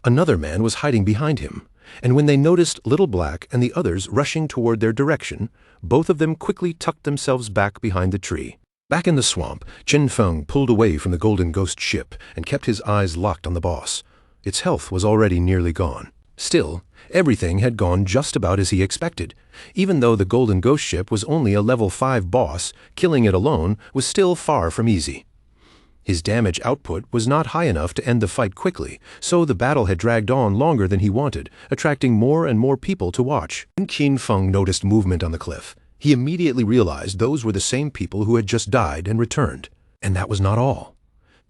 Another man was hiding behind him, and when they noticed Little Black and the others rushing toward their direction, both of them quickly tucked themselves back behind the tree. Back in the swamp, Qin Feng pulled away from the Golden Ghost ship and kept his eyes locked on the boss. Its health was already nearly gone. Still, everything had gone just about as he expected. Even though the Golden Ghost ship was only a level 5 boss, killing it alone was still far from easy. His damage output was not high enough to end the fight quickly, so the battle had dragged on longer than he wanted, attracting more and more people to watch. When Qin Feng noticed movement on the cliff, he immediately realized those were the same people who had just died and returned. And that was not all.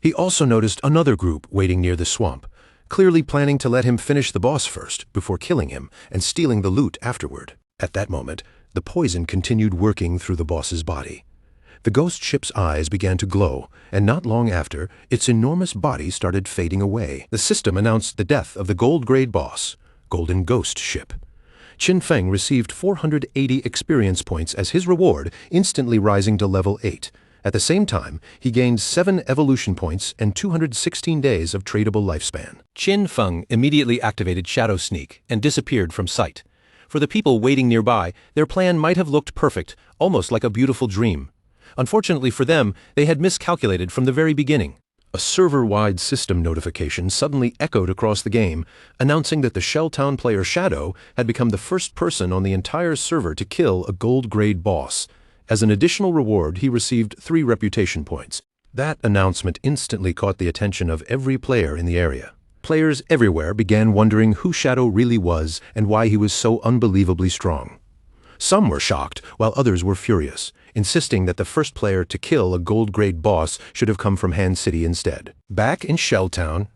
He also noticed another group waiting near the swamp, clearly planning to let him finish the boss first before killing him and stealing the loot afterward. At that moment, the poison continued working through the boss's body. The ghost ship's eyes began to glow, and not long after, its enormous body started fading away. The system announced the death of the gold-grade boss, Golden Ghost Ship. Qin Feng received 480 experience points as his reward, instantly rising to level 8. At the same time, he gained 7 evolution points and 216 days of tradable lifespan. Qin Feng immediately activated Shadow Sneak and disappeared from sight. For the people waiting nearby, their plan might have looked perfect, almost like a beautiful dream. Unfortunately for them, they had miscalculated from the very beginning. A server-wide system notification suddenly echoed across the game, announcing that the Shelltown player Shadow had become the first person on the entire server to kill a gold-grade boss. As an additional reward, he received 3 reputation points. That announcement instantly caught the attention of every player in the area. Players everywhere began wondering who Shadow really was and why he was so unbelievably strong. Some were shocked, while others were furious, insisting that the first player to kill a gold-grade boss should have come from Han City instead. Back in Shelltown,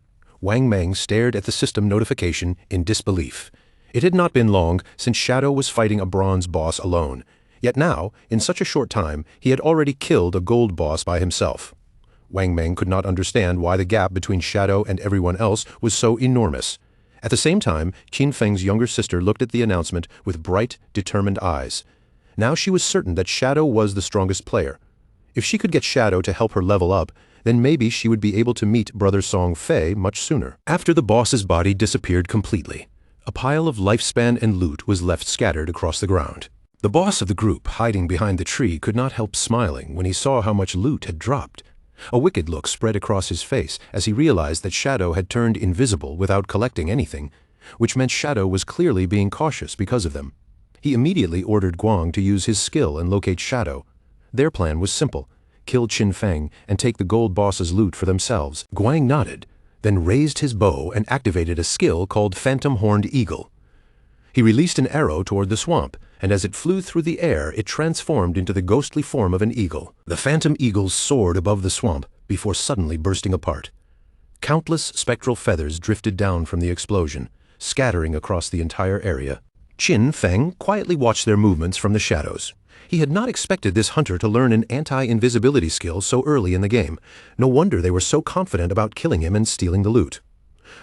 Wang Meng stared at the system notification in disbelief. It had not been long since Shadow was fighting a bronze boss alone, yet now, in such a short time, he had already killed a gold boss by himself. Wang Meng could not understand why the gap between Shadow and everyone else was so enormous. At the same time, Qin Feng's younger sister looked at the announcement with bright, determined eyes. Now she was certain that Shadow was the strongest player. If she could get Shadow to help her level up, then maybe she would be able to meet Brother Song Fei much sooner. After the boss's body disappeared completely, a pile of lifespan and loot was left scattered across the ground. The boss of the group, hiding behind the tree, could not help smiling when he saw how much loot had dropped. A wicked look spread across his face as he realized that Shadow had turned invisible without collecting anything, which meant Shadow was clearly being cautious because of them. He immediately ordered Guang to use his skill and locate Shadow. Their plan was simple: kill Qin Feng and take the gold boss's loot for themselves. Guang nodded, then raised his bow and activated a skill called Phantom Horned Eagle. He released an arrow toward the swamp, and as it flew through the air, it transformed into the ghostly form of an eagle. The phantom eagle soared above the swamp before suddenly bursting apart. Countless spectral feathers drifted down from the explosion, scattering across the entire area. Qin Feng quietly watched their movements from the shadows. He had not expected this hunter to learn an anti-invisibility skill so early in the game. No wonder they were so confident about killing him and stealing the loot.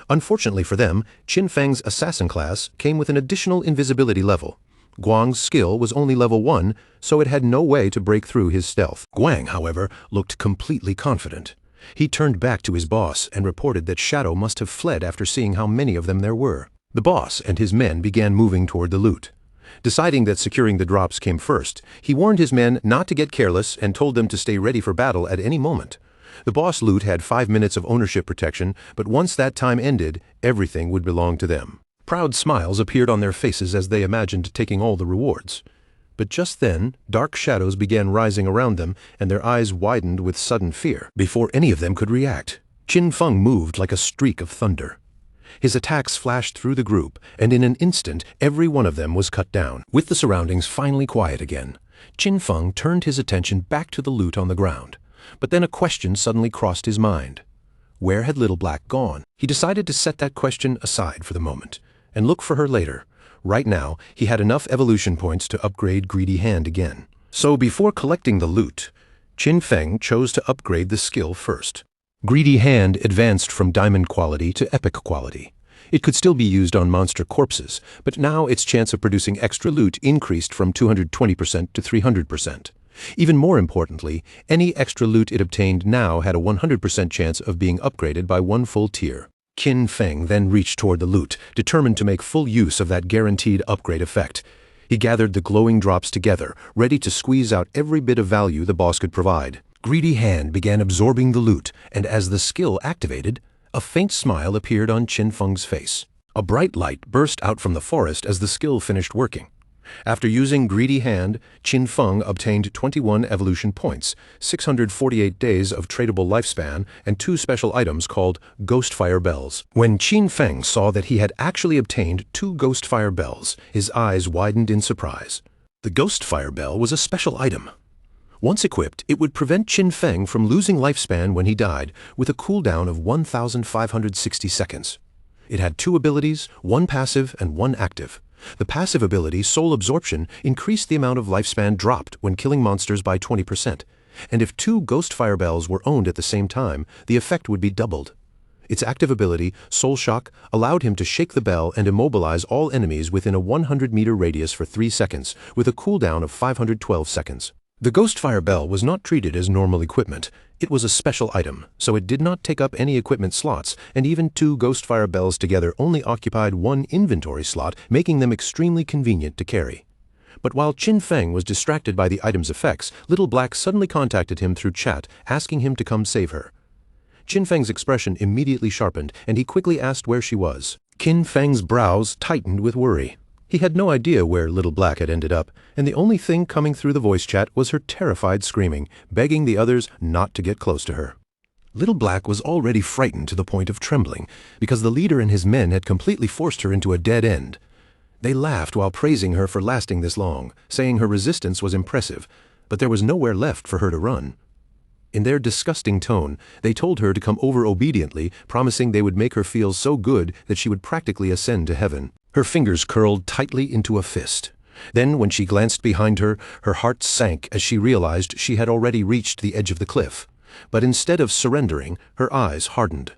Unfortunately for them, Qin Feng's assassin class came with an additional invisibility level. Guang's skill was only level 1, so it had no way to break through his stealth. Guang, however, looked completely confident. He turned back to his boss and reported that Shadow must have fled after seeing how many of them there were. The boss and his men began moving toward the loot. Deciding that securing the drops came first, he warned his men not to get careless and told them to stay ready for battle at any moment. The boss loot had 5 minutes of ownership protection, but once that time ended, everything would belong to them. Proud smiles appeared on their faces as they imagined taking all the rewards. But just then, dark shadows began rising around them, and their eyes widened with sudden fear. Before any of them could react, Qin Feng moved like a streak of thunder. His attacks flashed through the group, and in an instant, every one of them was cut down. With the surroundings finally quiet again, Qin Feng turned his attention back to the loot on the ground. But then a question suddenly crossed his mind. Where had Little Black gone? He decided to set that question aside for the moment, and look for her later. Right now, he had enough evolution points to upgrade Greedy Hand again. So before collecting the loot, Qin Feng chose to upgrade the skill first. Greedy Hand advanced from diamond quality to epic quality. It could still be used on monster corpses, but now its chance of producing extra loot increased from 220% to 300%. Even more importantly, any extra loot it obtained now had a 100% chance of being upgraded by 1 full tier. Qin Feng then reached toward the loot, determined to make full use of that guaranteed upgrade effect. He gathered the glowing drops together, ready to squeeze out every bit of value the boss could provide. Greedy Hand began absorbing the loot, and as the skill activated, a faint smile appeared on Qin Feng's face. A bright light burst out from the forest as the skill finished working. After using Greedy Hand, Qin Feng obtained 21 evolution points, 648 days of tradable lifespan, and 2 special items called Ghostfire Bells. When Qin Feng saw that he had actually obtained 2 Ghostfire Bells, his eyes widened in surprise. The Ghostfire Bell was a special item. Once equipped, it would prevent Qin Feng from losing lifespan when he died, with a cooldown of 1,560 seconds. It had 2 abilities, 1 passive and 1 active. The passive ability, Soul Absorption, increased the amount of lifespan dropped when killing monsters by 20%, and if 2 Ghostfire Bells were owned at the same time, the effect would be doubled. Its active ability, Soul Shock, allowed him to shake the bell and immobilize all enemies within a 100-meter radius for 3 seconds, with a cooldown of 512 seconds. The Ghostfire Bell was not treated as normal equipment. It was a special item, so it did not take up any equipment slots, and even 2 Ghostfire Bells together only occupied 1 inventory slot, making them extremely convenient to carry. But while Qin Feng was distracted by the item's effects, Little Black suddenly contacted him through chat, asking him to come save her. Qin Feng's expression immediately sharpened, and he quickly asked where she was. Qin Feng's brows tightened with worry. He had no idea where Little Black had ended up, and the only thing coming through the voice chat was her terrified screaming, begging the others not to get close to her. Little Black was already frightened to the point of trembling, because the leader and his men had completely forced her into a dead end. They laughed while praising her for lasting this long, saying her resistance was impressive, but there was nowhere left for her to run. In their disgusting tone, they told her to come over obediently, promising they would make her feel so good that she would practically ascend to heaven. Her fingers curled tightly into a fist. Then, when she glanced behind her, her heart sank as she realized she had already reached the edge of the cliff. But instead of surrendering, her eyes hardened.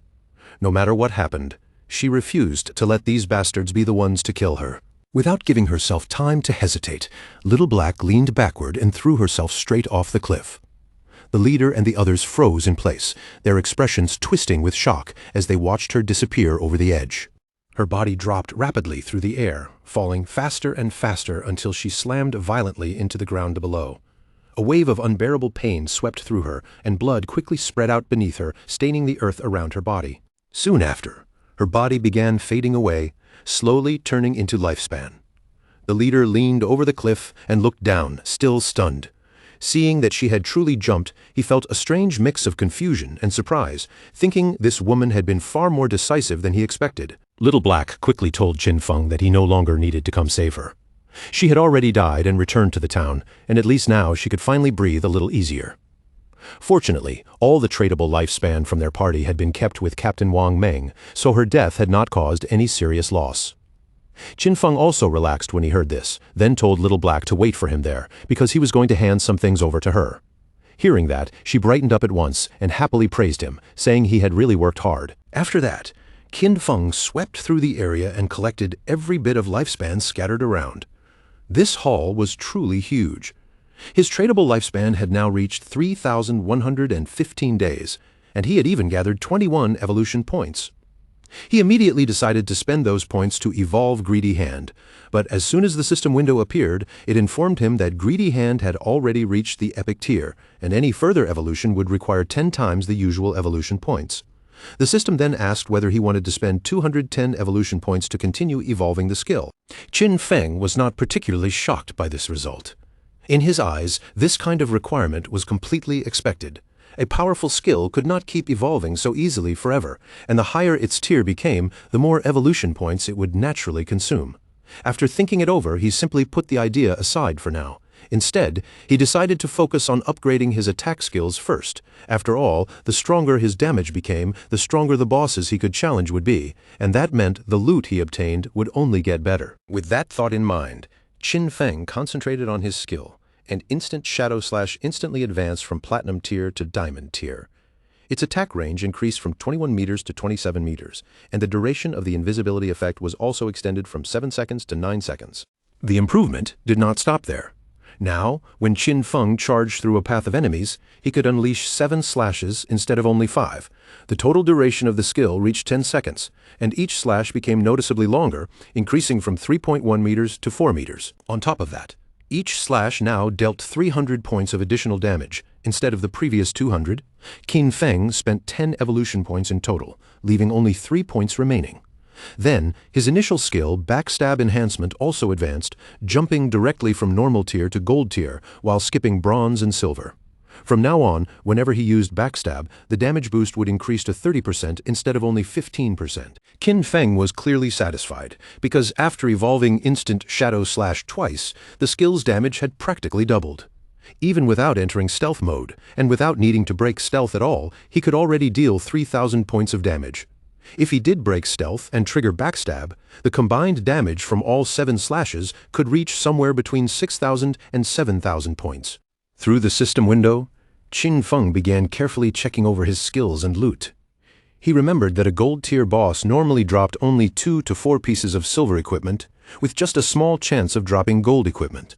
No matter what happened, she refused to let these bastards be the ones to kill her. Without giving herself time to hesitate, Little Black leaned backward and threw herself straight off the cliff. The leader and the others froze in place, their expressions twisting with shock as they watched her disappear over the edge. Her body dropped rapidly through the air, falling faster and faster until she slammed violently into the ground below. A wave of unbearable pain swept through her, and blood quickly spread out beneath her, staining the earth around her body. Soon after, her body began fading away, slowly turning into lifespan. The leader leaned over the cliff and looked down, still stunned. Seeing that she had truly jumped, he felt a strange mix of confusion and surprise, thinking this woman had been far more decisive than he expected. Little Black quickly told Qin Feng that he no longer needed to come save her. She had already died and returned to the town, and at least now she could finally breathe a little easier. Fortunately, all the tradable lifespan from their party had been kept with Captain Wang Meng, so her death had not caused any serious loss. Qin Feng also relaxed when he heard this, then told Little Black to wait for him there, because he was going to hand some things over to her. Hearing that, she brightened up at once and happily praised him, saying he had really worked hard. After that, Qin Feng swept through the area and collected every bit of lifespan scattered around. This haul was truly huge. His tradable lifespan had now reached 3,115 days, and he had even gathered 21 evolution points. He immediately decided to spend those points to evolve Greedy Hand, but as soon as the system window appeared, it informed him that Greedy Hand had already reached the epic tier, and any further evolution would require 10 times the usual evolution points. The system then asked whether he wanted to spend 210 evolution points to continue evolving the skill. Qin Feng was not particularly shocked by this result. In his eyes, this kind of requirement was completely expected. A powerful skill could not keep evolving so easily forever, and the higher its tier became, the more evolution points it would naturally consume. After thinking it over, he simply put the idea aside for now. Instead, he decided to focus on upgrading his attack skills first. After all, the stronger his damage became, the stronger the bosses he could challenge would be, and that meant the loot he obtained would only get better. With that thought in mind, Qin Feng concentrated on his skill, and Instant Shadow Slash instantly advanced from Platinum tier to Diamond tier. Its attack range increased from 21 meters to 27 meters, and the duration of the invisibility effect was also extended from 7 seconds to 9 seconds. The improvement did not stop there. Now, when Qin Feng charged through a path of enemies, he could unleash 7 slashes instead of only 5. The total duration of the skill reached 10 seconds, and each slash became noticeably longer, increasing from 3.1 meters to 4 meters. On top of that, each slash now dealt 300 points of additional damage, instead of the previous 200. Qin Feng spent 10 evolution points in total, leaving only 3 points remaining. Then, his initial skill, Backstab Enhancement, also advanced, jumping directly from normal tier to gold tier, while skipping bronze and silver. From now on, whenever he used Backstab, the damage boost would increase to 30% instead of only 15%. Qin Feng was clearly satisfied, because after evolving Instant Shadow Slash twice, the skill's damage had practically doubled. Even without entering stealth mode, and without needing to break stealth at all, he could already deal 3,000 points of damage. If he did break stealth and trigger Backstab, the combined damage from all 7 slashes could reach somewhere between 6,000 and 7,000 points. Through the system window, Qin Feng began carefully checking over his skills and loot. He remembered that a gold-tier boss normally dropped only 2 to 4 pieces of silver equipment, with just a small chance of dropping gold equipment.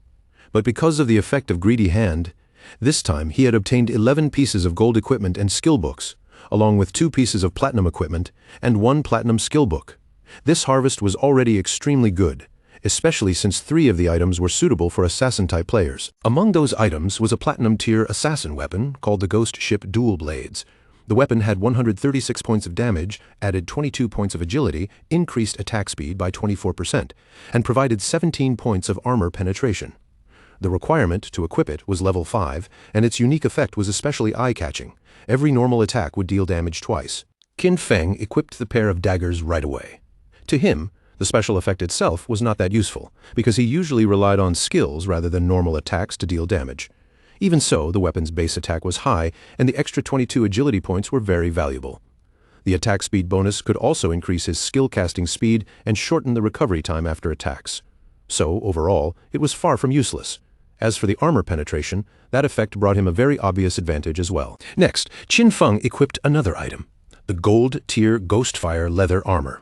But because of the effect of Greedy Hand, this time he had obtained 11 pieces of gold equipment and skill books, along with 2 pieces of platinum equipment and 1 platinum skill book. This harvest was already extremely good, especially since 3 of the items were suitable for assassin-type players. Among those items was a platinum-tier assassin weapon called the Ghost Ship Dual Blades. The weapon had 136 points of damage, added 22 points of agility, increased attack speed by 24%, and provided 17 points of armor penetration. The requirement to equip it was level 5, and its unique effect was especially eye-catching. Every normal attack would deal damage twice. Qin Feng equipped the pair of daggers right away. To him, the special effect itself was not that useful, because he usually relied on skills rather than normal attacks to deal damage. Even so, the weapon's base attack was high, and the extra 22 agility points were very valuable. The attack speed bonus could also increase his skill casting speed and shorten the recovery time after attacks. So, overall, it was far from useless. As for the armor penetration, that effect brought him a very obvious advantage as well. Next, Qin Feng equipped another item, the gold-tier Ghostfire leather armor.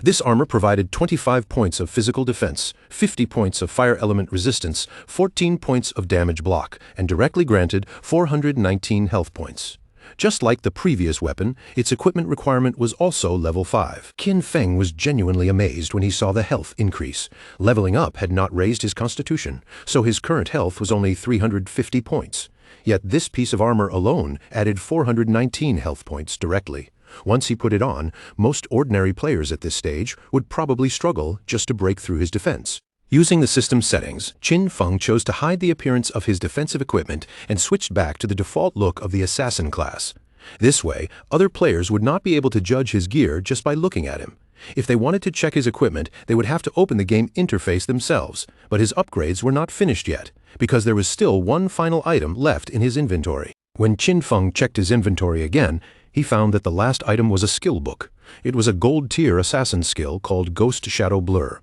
This armor provided 25 points of physical defense, 50 points of fire element resistance, 14 points of damage block, and directly granted 419 health points. Just like the previous weapon, its equipment requirement was also level 5. Qin Feng was genuinely amazed when he saw the health increase. Leveling up had not raised his constitution, so his current health was only 350 points. Yet this piece of armor alone added 419 health points directly. Once he put it on, most ordinary players at this stage would probably struggle just to break through his defense. Using the system settings, Qin Feng chose to hide the appearance of his defensive equipment and switched back to the default look of the assassin class. This way, other players would not be able to judge his gear just by looking at him. If they wanted to check his equipment, they would have to open the game interface themselves, but his upgrades were not finished yet, because there was still one final item left in his inventory. When Qin Feng checked his inventory again, he found that the last item was a skill book. It was a gold-tier assassin skill called Ghost Shadow Blur.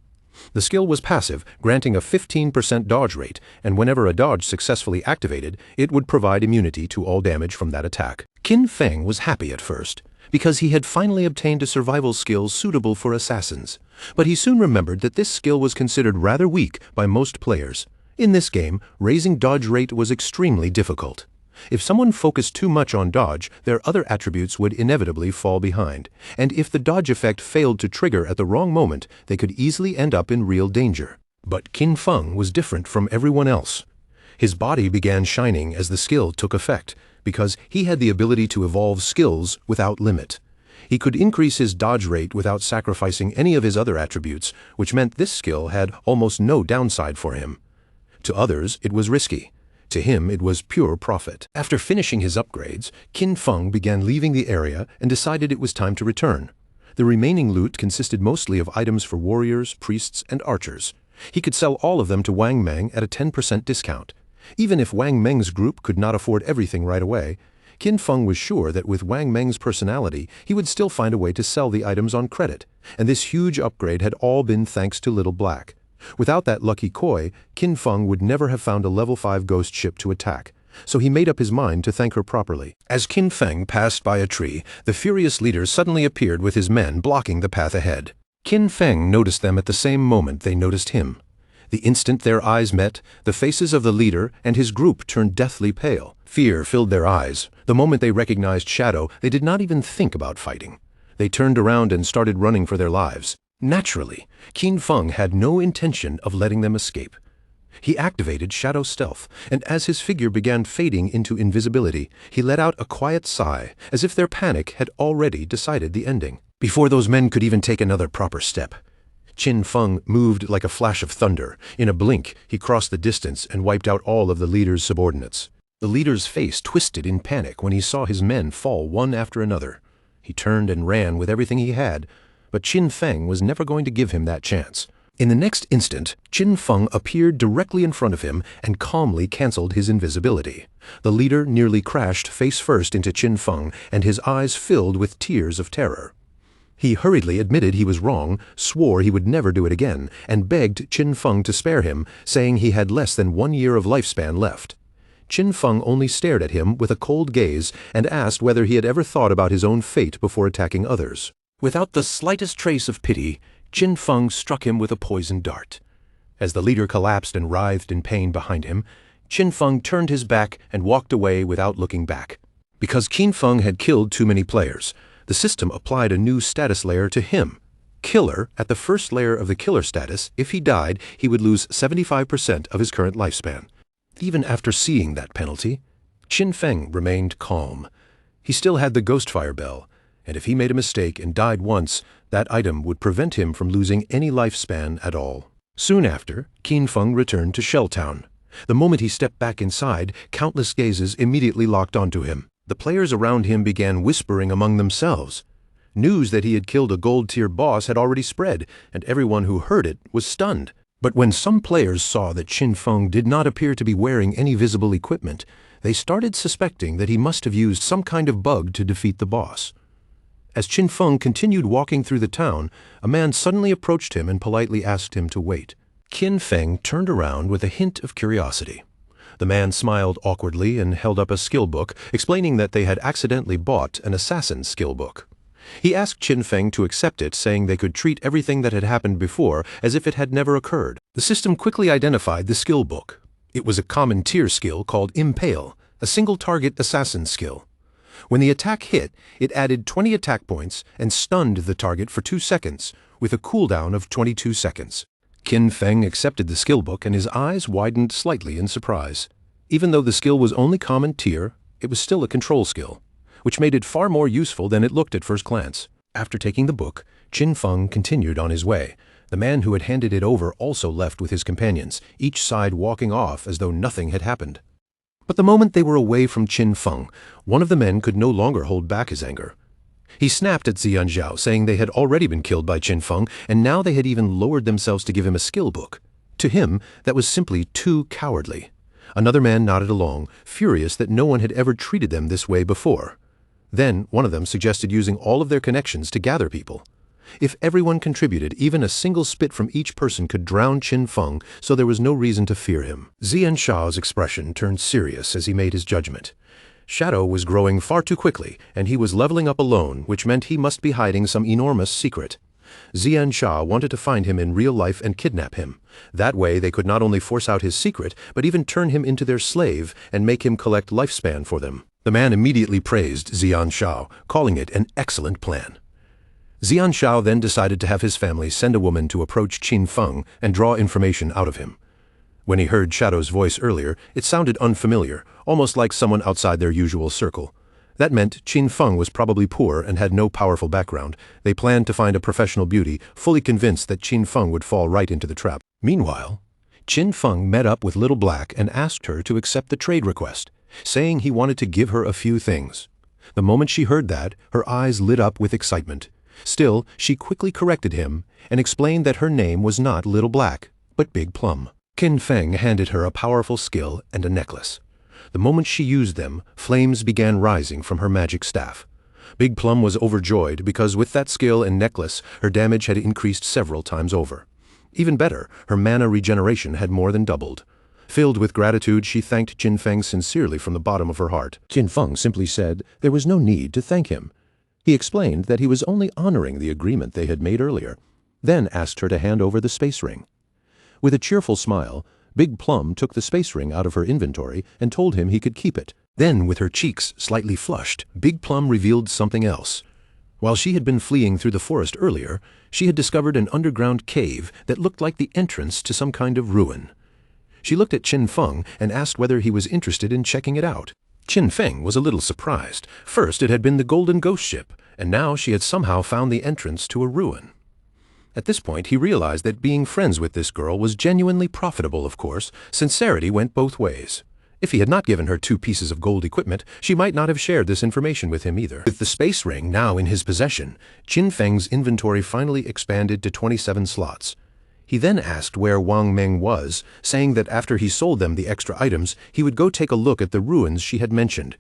The skill was passive, granting a 15% dodge rate, and whenever a dodge successfully activated, it would provide immunity to all damage from that attack. Qin Feng was happy at first, because he had finally obtained a survival skill suitable for assassins. But he soon remembered that this skill was considered rather weak by most players. In this game, raising dodge rate was extremely difficult. If someone focused too much on dodge, their other attributes would inevitably fall behind, and if the dodge effect failed to trigger at the wrong moment, they could easily end up in real danger. But Qin Feng was different from everyone else. His body began shining as the skill took effect, because he had the ability to evolve skills without limit. He could increase his dodge rate without sacrificing any of his other attributes, which meant this skill had almost no downside for him. To others, it was risky. To him, it was pure profit. After finishing his upgrades, Qin Feng began leaving the area and decided it was time to return. The remaining loot consisted mostly of items for warriors, priests, and archers. He could sell all of them to Wang Meng at a 10% discount. Even if Wang Meng's group could not afford everything right away, Qin Feng was sure that with Wang Meng's personality, he would still find a way to sell the items on credit, and this huge upgrade had all been thanks to Little Black. Without that lucky koi, Qin Feng would never have found a level 5 ghost ship to attack, so he made up his mind to thank her properly. As Qin Feng passed by a tree, the furious leader suddenly appeared with his men blocking the path ahead. Qin Feng noticed them at the same moment they noticed him. The instant their eyes met, the faces of the leader and his group turned deathly pale. Fear filled their eyes. The moment they recognized Shadow, they did not even think about fighting. They turned around and started running for their lives. Naturally, Qin Feng had no intention of letting them escape. He activated Shadow Stealth, and as his figure began fading into invisibility, he let out a quiet sigh, as if their panic had already decided the ending. Before those men could even take another proper step, Qin Feng moved like a flash of thunder. In a blink, he crossed the distance and wiped out all of the leader's subordinates. The leader's face twisted in panic when he saw his men fall one after another. He turned and ran with everything he had, but Qin Feng was never going to give him that chance. In the next instant, Qin Feng appeared directly in front of him and calmly canceled his invisibility. The leader nearly crashed face first into Qin Feng, and his eyes filled with tears of terror. He hurriedly admitted he was wrong, swore he would never do it again, and begged Qin Feng to spare him, saying he had less than 1 year of lifespan left. Qin Feng only stared at him with a cold gaze and asked whether he had ever thought about his own fate before attacking others. Without the slightest trace of pity, Qin Feng struck him with a poisoned dart. As the leader collapsed and writhed in pain behind him, Qin Feng turned his back and walked away without looking back. Because Qin Feng had killed too many players, the system applied a new status layer to him. Killer, at the first layer of the killer status, if he died, he would lose 75% of his current lifespan. Even after seeing that penalty, Qin Feng remained calm. He still had the Ghostfire Bell, and if he made a mistake and died once, that item would prevent him from losing any lifespan at all. Soon after, Qin Feng returned to Shell Town. The moment he stepped back inside, countless gazes immediately locked onto him. The players around him began whispering among themselves. News that he had killed a gold-tier boss had already spread, and everyone who heard it was stunned. But when some players saw that Qin Feng did not appear to be wearing any visible equipment, they started suspecting that he must have used some kind of bug to defeat the boss. As Qin Feng continued walking through the town, a man suddenly approached him and politely asked him to wait. Qin Feng turned around with a hint of curiosity. The man smiled awkwardly and held up a skill book, explaining that they had accidentally bought an assassin's skill book. He asked Qin Feng to accept it, saying they could treat everything that had happened before as if it had never occurred. The system quickly identified the skill book. It was a common tier skill called Impale, a single-target assassin skill. When the attack hit, it added 20 attack points and stunned the target for 2 seconds, with a cooldown of 22 seconds. Qin Feng accepted the skill book and his eyes widened slightly in surprise. Even though the skill was only common tier, it was still a control skill, which made it far more useful than it looked at first glance. After taking the book, Qin Feng continued on his way, The man who had handed it over also left with his companions, each side walking off as though nothing had happened. But the moment they were away from Qin Feng, one of the men could no longer hold back his anger. He snapped at Xian Zhao, saying they had already been killed by Qin Feng, and now they had even lowered themselves to give him a skill book. To him, that was simply too cowardly. Another man nodded along, furious that no one had ever treated them this way before. Then one of them suggested using all of their connections to gather people. If everyone contributed, even a single spit from each person could drown Qin Feng, so there was no reason to fear him. Xian Zhao's expression turned serious as he made his judgment. Shadow was growing far too quickly, and he was leveling up alone, which meant he must be hiding some enormous secret. Xian Zhao wanted to find him in real life and kidnap him. That way they could not only force out his secret, but even turn him into their slave and make him collect lifespan for them. The man immediately praised Xian Zhao, calling it an excellent plan. Xian Zhao then decided to have his family send a woman to approach Qin Feng and draw information out of him. When he heard Shadow's voice earlier, it sounded unfamiliar, almost like someone outside their usual circle. That meant Qin Feng was probably poor and had no powerful background. They planned to find a professional beauty, fully convinced that Qin Feng would fall right into the trap. Meanwhile, Qin Feng met up with Little Black and asked her to accept the trade request, saying he wanted to give her a few things. The moment she heard that, her eyes lit up with excitement. Still, she quickly corrected him and explained that her name was not Little Black, but Big Plum. Qin Feng handed her a powerful skill and a necklace. The moment she used them, flames began rising from her magic staff. Big Plum was overjoyed because with that skill and necklace, her damage had increased several times over. Even better, her mana regeneration had more than doubled. Filled with gratitude, she thanked Qin Feng sincerely from the bottom of her heart. Qin Feng simply said there was no need to thank him. He explained that he was only honoring the agreement they had made earlier, then asked her to hand over the space ring. With a cheerful smile, Big Plum took the space ring out of her inventory and told him he could keep it. Then, with her cheeks slightly flushed, Big Plum revealed something else. While she had been fleeing through the forest earlier, she had discovered an underground cave that looked like the entrance to some kind of ruin. She looked at Qin Feng and asked whether he was interested in checking it out. Qin Feng was a little surprised. First it had been the Golden Ghost Ship, and now she had somehow found the entrance to a ruin. At this point he realized that being friends with this girl was genuinely profitable, of course. Sincerity went both ways. If he had not given her 2 pieces of gold equipment, she might not have shared this information with him either. With the space ring now in his possession, Qin Feng's inventory finally expanded to 27 slots. He then asked where Wang Meng was, saying that after he sold them the extra items, he would go take a look at the ruins she had mentioned.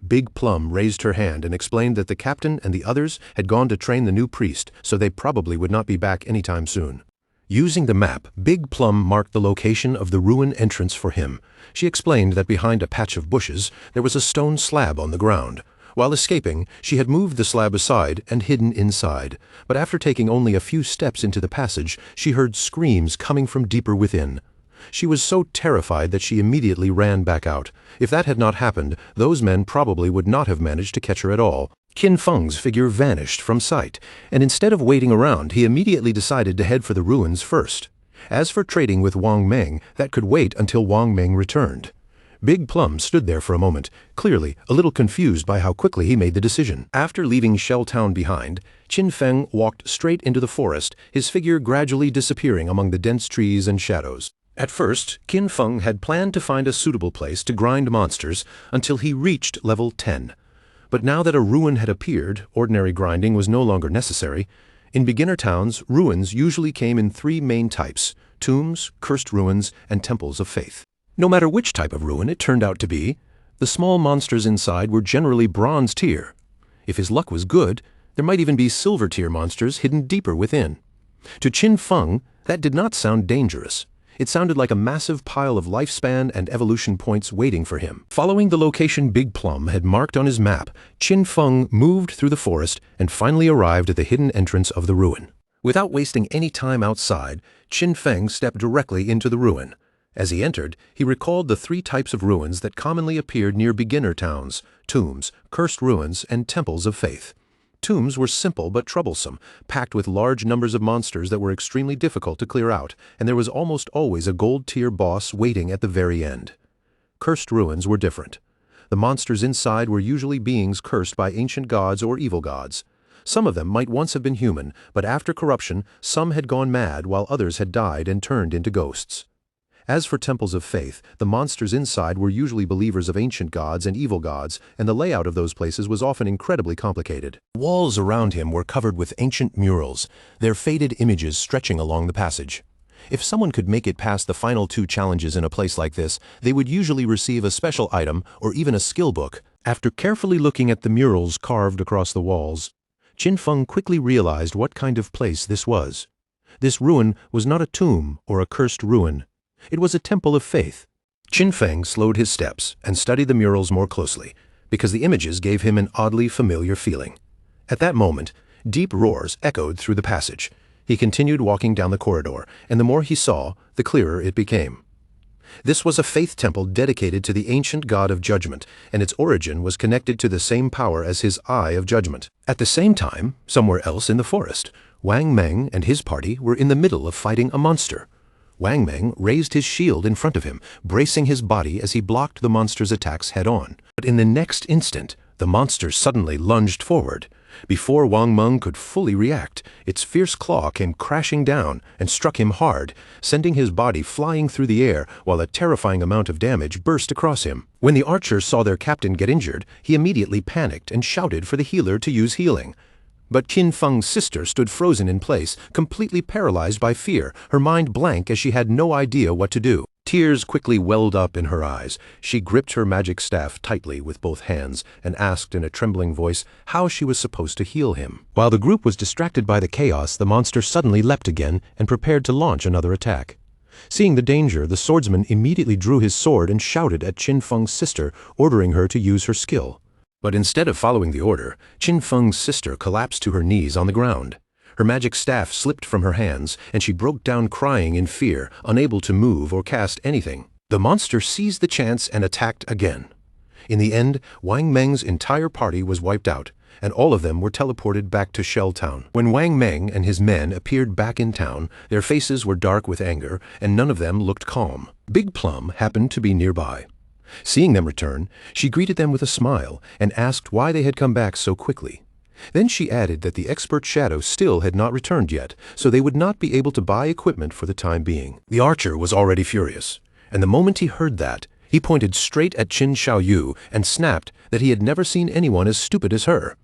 Big Plum raised her hand and explained that the captain and the others had gone to train the new priest, so they probably would not be back anytime soon. Using the map, Big Plum marked the location of the ruin entrance for him. She explained that behind a patch of bushes, there was a stone slab on the ground. While escaping, she had moved the slab aside and hidden inside, but after taking only a few steps into the passage, she heard screams coming from deeper within. She was so terrified that she immediately ran back out. If that had not happened, those men probably would not have managed to catch her at all. Qin Feng's figure vanished from sight, and instead of waiting around, he immediately decided to head for the ruins first. As for trading with Wang Meng, that could wait until Wang Meng returned. Big Plum stood there for a moment, clearly a little confused by how quickly he made the decision. After leaving Shell Town behind, Qin Feng walked straight into the forest, his figure gradually disappearing among the dense trees and shadows. At first, Qin Feng had planned to find a suitable place to grind monsters until he reached level 10. But now that a ruin had appeared, ordinary grinding was no longer necessary. In beginner towns, ruins usually came in 3 main types: tombs, cursed ruins, and temples of faith. No matter which type of ruin it turned out to be, the small monsters inside were generally bronze tier. If his luck was good, there might even be silver tier monsters hidden deeper within. To Qin Feng, that did not sound dangerous. It sounded like a massive pile of lifespan and evolution points waiting for him. Following the location Big Plum had marked on his map, Qin Feng moved through the forest and finally arrived at the hidden entrance of the ruin. Without wasting any time outside, Qin Feng stepped directly into the ruin. As he entered, he recalled the 3 types of ruins that commonly appeared near beginner towns: tombs, cursed ruins, and temples of faith. Tombs were simple but troublesome, packed with large numbers of monsters that were extremely difficult to clear out, and there was almost always a gold-tier boss waiting at the very end. Cursed ruins were different. The monsters inside were usually beings cursed by ancient gods or evil gods. Some of them might once have been human, but after corruption, some had gone mad while others had died and turned into ghosts. As for temples of faith, the monsters inside were usually believers of ancient gods and evil gods, and the layout of those places was often incredibly complicated. Walls around him were covered with ancient murals, their faded images stretching along the passage. If someone could make it past the final 2 challenges in a place like this, they would usually receive a special item or even a skill book. After carefully looking at the murals carved across the walls, Qin Feng quickly realized what kind of place this was. This ruin was not a tomb or a cursed ruin. It was a temple of faith. Qin Feng slowed his steps and studied the murals more closely, because the images gave him an oddly familiar feeling. At that moment, deep roars echoed through the passage. He continued walking down the corridor, and the more he saw, the clearer it became. This was a faith temple dedicated to the ancient god of judgment, and its origin was connected to the same power as his Eye of Judgment. At the same time, somewhere else in the forest, Wang Meng and his party were in the middle of fighting a monster. Wang Meng raised his shield in front of him, bracing his body as he blocked the monster's attacks head-on. But in the next instant, the monster suddenly lunged forward. Before Wang Meng could fully react, its fierce claw came crashing down and struck him hard, sending his body flying through the air while a terrifying amount of damage burst across him. When the archers saw their captain get injured, he immediately panicked and shouted for the healer to use healing. But Qin Feng's sister stood frozen in place, completely paralyzed by fear, her mind blank as she had no idea what to do. Tears quickly welled up in her eyes. She gripped her magic staff tightly with both hands and asked in a trembling voice how she was supposed to heal him. While the group was distracted by the chaos, the monster suddenly leapt again and prepared to launch another attack. Seeing the danger, the swordsman immediately drew his sword and shouted at Qin Feng's sister, ordering her to use her skill. But instead of following the order, Qin Feng's sister collapsed to her knees on the ground. Her magic staff slipped from her hands, and she broke down crying in fear, unable to move or cast anything. The monster seized the chance and attacked again. In the end, Wang Meng's entire party was wiped out, and all of them were teleported back to Shell Town. When Wang Meng and his men appeared back in town, their faces were dark with anger, and none of them looked calm. Big Plum happened to be nearby. Seeing them return, she greeted them with a smile and asked why they had come back so quickly. Then she added that the expert Shadow still had not returned yet, so they would not be able to buy equipment for the time being. The archer was already furious, and the moment he heard that, he pointed straight at Qin Xiaoyu and snapped that he had never seen anyone as stupid as her.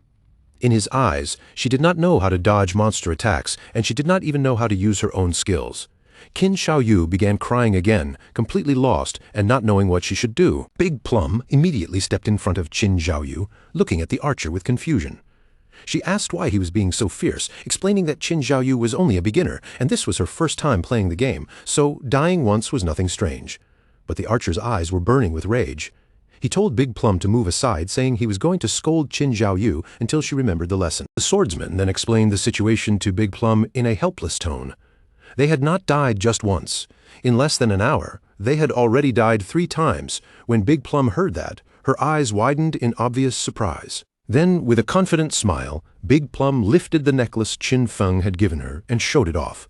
In his eyes, she did not know how to dodge monster attacks, and she did not even know how to use her own skills. Qin Xiaoyu began crying again, completely lost and not knowing what she should do. Big Plum immediately stepped in front of Qin Xiaoyu, looking at the archer with confusion. She asked why he was being so fierce, explaining that Qin Xiaoyu was only a beginner, and this was her first time playing the game, so dying once was nothing strange. But the archer's eyes were burning with rage. He told Big Plum to move aside, saying he was going to scold Qin Xiaoyu until she remembered the lesson. The swordsman then explained the situation to Big Plum in a helpless tone. They had not died just once. In less than an hour, they had already died 3 times. When Big Plum heard that, her eyes widened in obvious surprise. Then, with a confident smile, Big Plum lifted the necklace Qin Feng had given her and showed it off.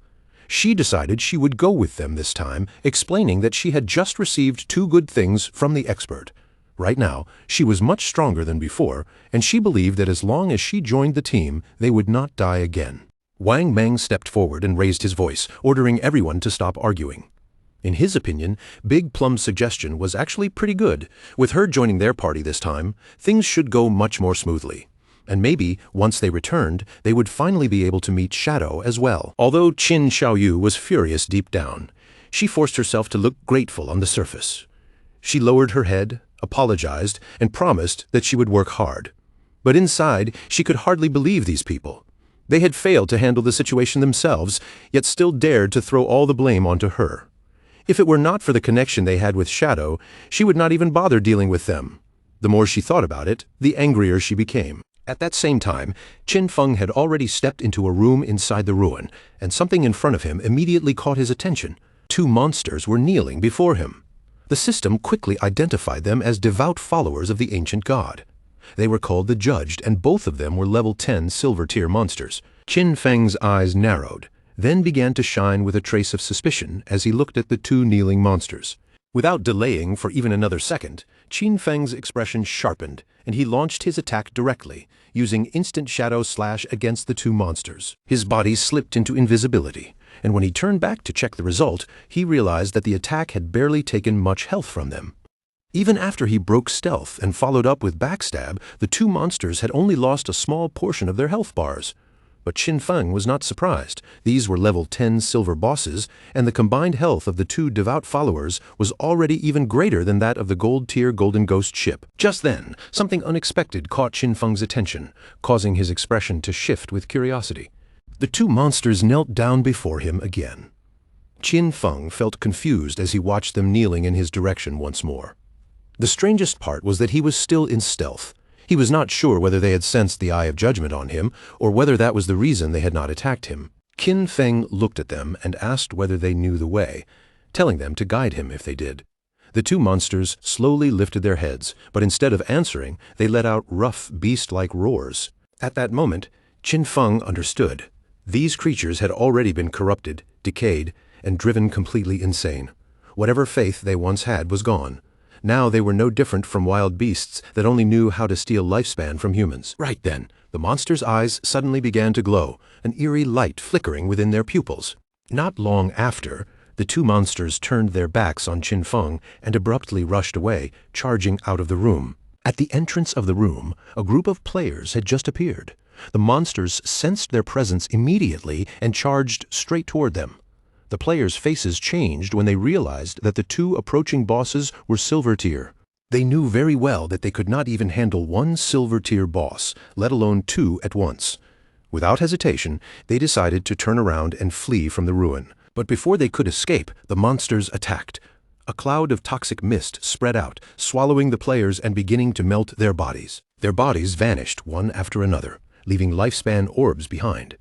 She decided she would go with them this time, explaining that she had just received 2 good things from the expert. Right now, she was much stronger than before, and she believed that as long as she joined the team, they would not die again. Wang Meng stepped forward and raised his voice, ordering everyone to stop arguing. In his opinion, Big Plum's suggestion was actually pretty good. With her joining their party this time, things should go much more smoothly. And maybe, once they returned, they would finally be able to meet Shadow as well. Although Qin Xiaoyu was furious deep down, she forced herself to look grateful on the surface. She lowered her head, apologized, and promised that she would work hard. But inside, she could hardly believe these people. They had failed to handle the situation themselves, yet still dared to throw all the blame onto her. If it were not for the connection they had with Shadow, she would not even bother dealing with them. The more she thought about it, the angrier she became. At that same time, Qin Feng had already stepped into a room inside the ruin, and something in front of him immediately caught his attention. 2 monsters were kneeling before him. The system quickly identified them as devout followers of the ancient god. They were called the Judged, and both of them were level 10 silver-tier monsters. Qin Feng's eyes narrowed, then began to shine with a trace of suspicion as he looked at the 2 kneeling monsters. Without delaying for even another second, Qin Feng's expression sharpened, and he launched his attack directly, using instant shadow slash against the two monsters. His body slipped into invisibility, and when he turned back to check the result, he realized that the attack had barely taken much health from them. Even after he broke stealth and followed up with backstab, the two monsters had only lost a small portion of their health bars. But Qin Feng was not surprised. These were level 10 silver bosses, and the combined health of the two devout followers was already even greater than that of the gold-tier Golden Ghost ship. Just then, something unexpected caught Qin Feng's attention, causing his expression to shift with curiosity. The two monsters knelt down before him again. Qin Feng felt confused as he watched them kneeling in his direction once more. The strangest part was that he was still in stealth. He was not sure whether they had sensed the Eye of Judgment on him, or whether that was the reason they had not attacked him. Qin Feng looked at them and asked whether they knew the way, telling them to guide him if they did. The two monsters slowly lifted their heads, but instead of answering, they let out rough, beast-like roars. At that moment, Qin Feng understood. These creatures had already been corrupted, decayed, and driven completely insane. Whatever faith they once had was gone. Now they were no different from wild beasts that only knew how to steal lifespan from humans. Right then, the monsters' eyes suddenly began to glow, an eerie light flickering within their pupils. Not long after, the two monsters turned their backs on Qin Feng and abruptly rushed away, charging out of the room. At the entrance of the room, a group of players had just appeared. The monsters sensed their presence immediately and charged straight toward them. The players' faces changed when they realized that the two approaching bosses were silver tier. They knew very well that they could not even handle one silver tier boss, let alone two at once. Without hesitation, they decided to turn around and flee from the ruin. But before they could escape, the monsters attacked. A cloud of toxic mist spread out, swallowing the players and beginning to melt their bodies. Their bodies vanished one after another, leaving lifespan orbs behind.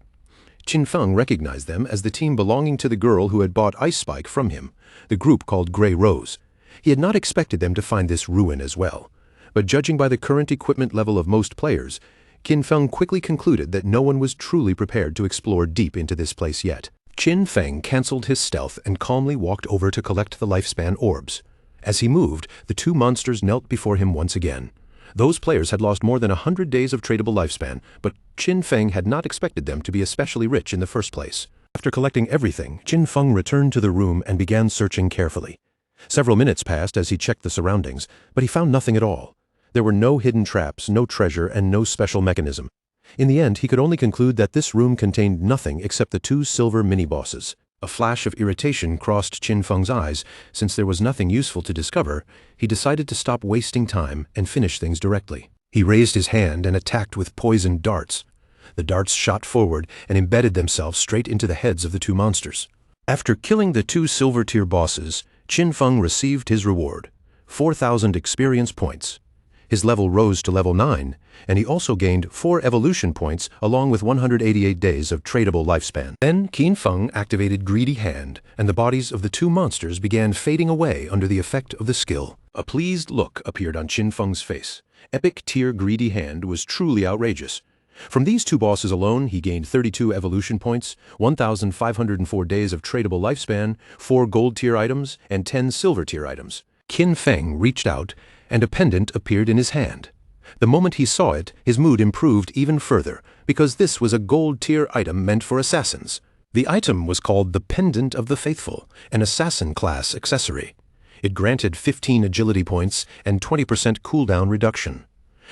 Qin Feng recognized them as the team belonging to the girl who had bought Ice Spike from him, the group called Grey Rose. He had not expected them to find this ruin as well, but judging by the current equipment level of most players, Qin Feng quickly concluded that no one was truly prepared to explore deep into this place yet. Qin Feng canceled his stealth and calmly walked over to collect the lifespan orbs. As he moved, the two monsters knelt before him once again. Those players had lost more than 100 days of tradable lifespan, but Qin Feng had not expected them to be especially rich in the first place. After collecting everything, Qin Feng returned to the room and began searching carefully. Several minutes passed as he checked the surroundings, but he found nothing at all. There were no hidden traps, no treasure, and no special mechanism. In the end, he could only conclude that this room contained nothing except the two silver mini-bosses. A flash of irritation crossed Qin Feng's eyes. Since there was nothing useful to discover, he decided to stop wasting time and finish things directly. He raised his hand and attacked with poisoned darts. The darts shot forward and embedded themselves straight into the heads of the two monsters. After killing the two silver-tier bosses, Qin Feng received his reward, 4,000 experience points. His level rose to level 9, and he also gained 4 evolution points along with 188 days of tradable lifespan. Then Qin Feng activated Greedy Hand, and the bodies of the two monsters began fading away under the effect of the skill. A pleased look appeared on Qin Feng's face. Epic tier Greedy Hand was truly outrageous. From these two bosses alone, he gained 32 evolution points, 1,504 days of tradable lifespan, 4 gold tier items, and 10 silver tier items. Qin Feng reached out, and a pendant appeared in his hand. The moment he saw it, his mood improved even further, because this was a gold-tier item meant for assassins. The item was called the Pendant of the Faithful, an assassin-class accessory. It granted 15 agility points and 20% cooldown reduction.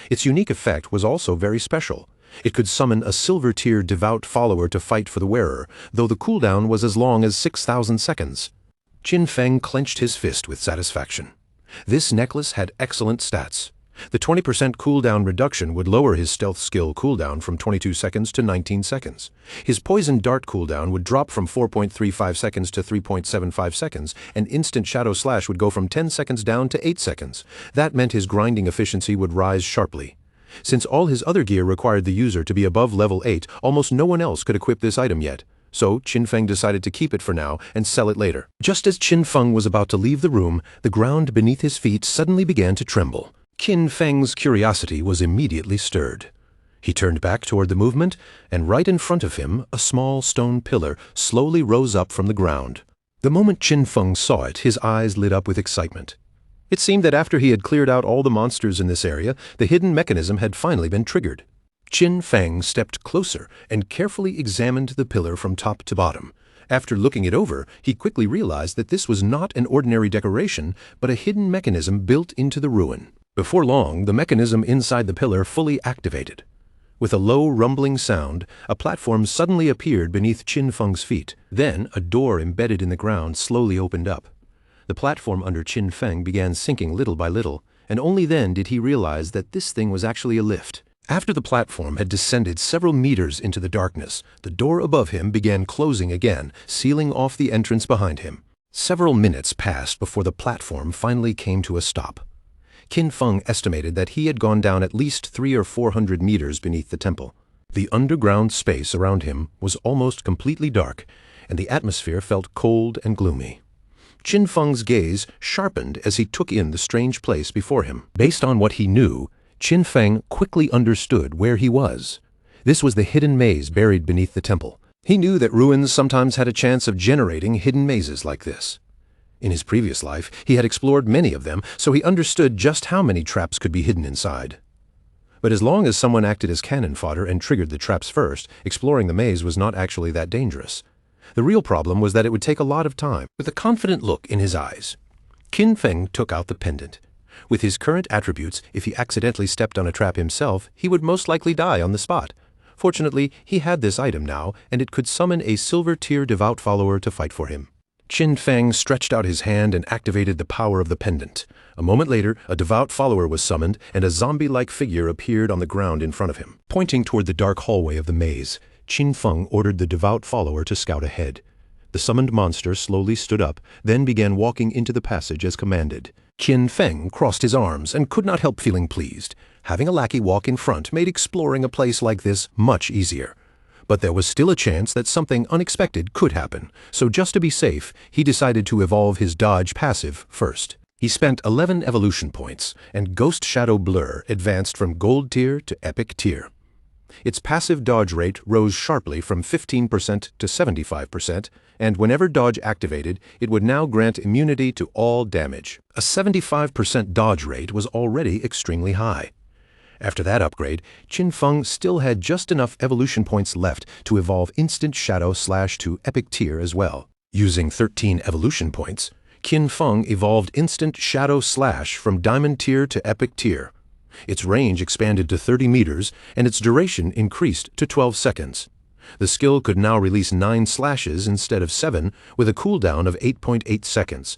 Its unique effect was also very special. It could summon a silver-tier devout follower to fight for the wearer, though the cooldown was as long as 6,000 seconds. Qin Feng clenched his fist with satisfaction. This necklace had excellent stats. The 20% cooldown reduction would lower his stealth skill cooldown from 22 seconds to 19 seconds. His poison dart cooldown would drop from 4.35 seconds to 3.75 seconds, and instant shadow slash would go from 10 seconds down to 8 seconds. That meant his grinding efficiency would rise sharply. Since all his other gear required the user to be above level 8, almost no one else could equip this item yet. So Qin Feng decided to keep it for now and sell it later. Just as Qin Feng was about to leave the room, the ground beneath his feet suddenly began to tremble. Qin Feng's curiosity was immediately stirred. He turned back toward the movement, and right in front of him, a small stone pillar slowly rose up from the ground. The moment Qin Feng saw it, his eyes lit up with excitement. It seemed that after he had cleared out all the monsters in this area, the hidden mechanism had finally been triggered. Qin Feng stepped closer and carefully examined the pillar from top to bottom. After looking it over, he quickly realized that this was not an ordinary decoration, but a hidden mechanism built into the ruin. Before long, the mechanism inside the pillar fully activated. With a low, rumbling sound, a platform suddenly appeared beneath Qin Feng's feet. Then, a door embedded in the ground slowly opened up. The platform under Qin Feng began sinking little by little, and only then did he realize that this thing was actually a lift. After the platform had descended several meters into the darkness, the door above him began closing again, sealing off the entrance behind him. Several minutes passed before the platform finally came to a stop. Qin Feng estimated that he had gone down at least 300 or 400 meters beneath the temple. The underground space around him was almost completely dark, and the atmosphere felt cold and gloomy. Qin Feng's gaze sharpened as he took in the strange place before him. Based on what he knew, Qin Feng quickly understood where he was. This was the hidden maze buried beneath the temple. He knew that ruins sometimes had a chance of generating hidden mazes like this. In his previous life, he had explored many of them, so he understood just how many traps could be hidden inside. But as long as someone acted as cannon fodder and triggered the traps first, exploring the maze was not actually that dangerous. The real problem was that it would take a lot of time. With a confident look in his eyes, Qin Feng took out the pendant. With his current attributes, if he accidentally stepped on a trap himself, he would most likely die on the spot. Fortunately, he had this item now, and it could summon a silver-tier devout follower to fight for him. Qin Feng stretched out his hand and activated the power of the pendant. A moment later, a devout follower was summoned, and a zombie-like figure appeared on the ground in front of him. Pointing toward the dark hallway of the maze, Qin Feng ordered the devout follower to scout ahead. The summoned monster slowly stood up, then began walking into the passage as commanded. Qin Feng crossed his arms and could not help feeling pleased. Having a lackey walk in front made exploring a place like this much easier. But there was still a chance that something unexpected could happen, so just to be safe, he decided to evolve his dodge passive first. He spent 11 evolution points, and Ghost Shadow Blur advanced from Gold Tier to Epic Tier. Its passive dodge rate rose sharply from 15% to 75%, and whenever dodge activated, it would now grant immunity to all damage. A 75% dodge rate was already extremely high. After that upgrade, Qin Feng still had just enough evolution points left to evolve Instant Shadow Slash to Epic Tier as well. Using 13 evolution points, Qin Feng evolved Instant Shadow Slash from Diamond Tier to Epic Tier. Its range expanded to 30 meters, and its duration increased to 12 seconds. The skill could now release 9 slashes instead of 7, with a cooldown of 8.8 seconds.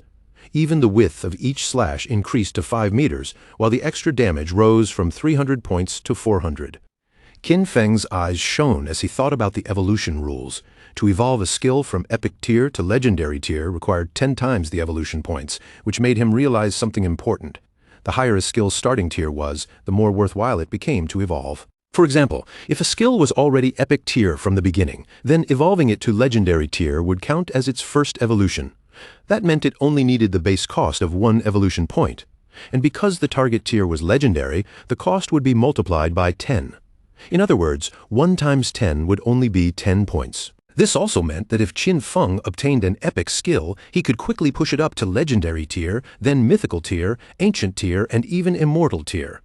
Even the width of each slash increased to 5 meters, while the extra damage rose from 300 points to 400. Qin Feng's eyes shone as he thought about the evolution rules. To evolve a skill from Epic Tier to Legendary Tier required 10 times the evolution points, which made him realize something important. The higher a skill's starting tier was, the more worthwhile it became to evolve. For example, if a skill was already Epic Tier from the beginning, then evolving it to Legendary Tier would count as its first evolution. That meant it only needed the base cost of 1 evolution point. And because the target tier was Legendary, the cost would be multiplied by 10. In other words, 1 times 10 would only be 10 points. This also meant that if Qin Feng obtained an epic skill, he could quickly push it up to Legendary Tier, then Mythical Tier, Ancient Tier, and even Immortal Tier.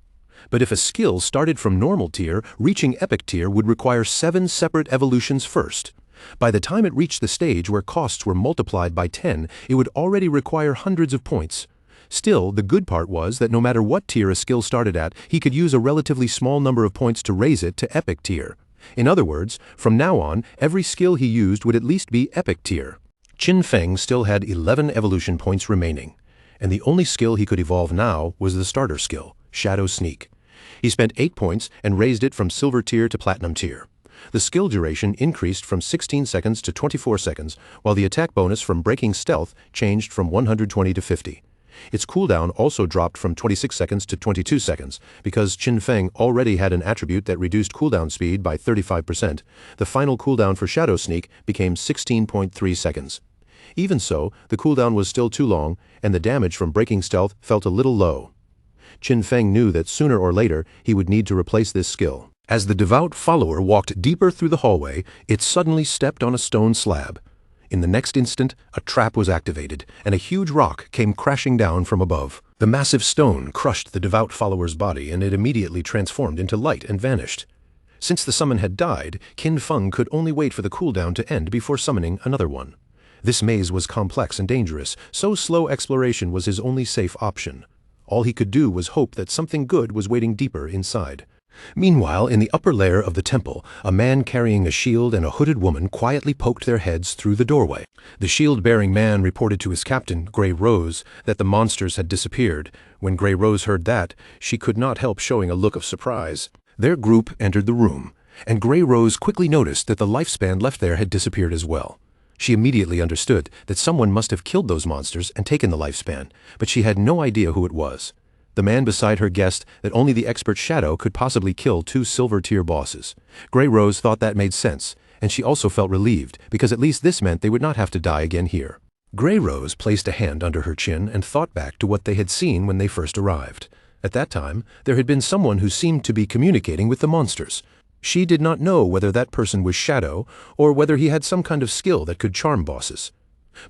But if a skill started from Normal Tier, reaching Epic Tier would require 7 separate evolutions first. By the time it reached the stage where costs were multiplied by 10, it would already require hundreds of points. Still, the good part was that no matter what tier a skill started at, he could use a relatively small number of points to raise it to Epic Tier. In other words, from now on, every skill he used would at least be Epic Tier. Qin Feng still had 11 evolution points remaining, and the only skill he could evolve now was the starter skill, Shadow Sneak. He spent 8 points and raised it from Silver Tier to Platinum Tier. The skill duration increased from 16 seconds to 24 seconds, while the attack bonus from Breaking Stealth changed from 120 to 50. Its cooldown also dropped from 26 seconds to 22 seconds. Because Qin Feng already had an attribute that reduced cooldown speed by 35%, the final cooldown for Shadow Sneak became 16.3 seconds. Even so, the cooldown was still too long, and the damage from Breaking Stealth felt a little low. Qin Feng knew that sooner or later he would need to replace this skill. As the devout follower walked deeper through the hallway, it suddenly stepped on a stone slab. In the next instant, a trap was activated, and a huge rock came crashing down from above. The massive stone crushed the devout follower's body, and it immediately transformed into light and vanished. Since the summon had died, Qin Feng could only wait for the cooldown to end before summoning another one. This maze was complex and dangerous, so slow exploration was his only safe option. All he could do was hope that something good was waiting deeper inside. Meanwhile, in the upper layer of the temple, a man carrying a shield and a hooded woman quietly poked their heads through the doorway. The shield-bearing man reported to his captain, Grey Rose, that the monsters had disappeared. When Grey Rose heard that, she could not help showing a look of surprise. Their group entered the room, and Grey Rose quickly noticed that the lifespan left there had disappeared as well. She immediately understood that someone must have killed those monsters and taken the lifespan, but she had no idea who it was. The man beside her guessed that only the expert Shadow could possibly kill 2 silver-tier bosses. Grey Rose thought that made sense, and she also felt relieved, because at least this meant they would not have to die again here. Grey Rose placed a hand under her chin and thought back to what they had seen when they first arrived. At that time, there had been someone who seemed to be communicating with the monsters. She did not know whether that person was Shadow, or whether he had some kind of skill that could charm bosses.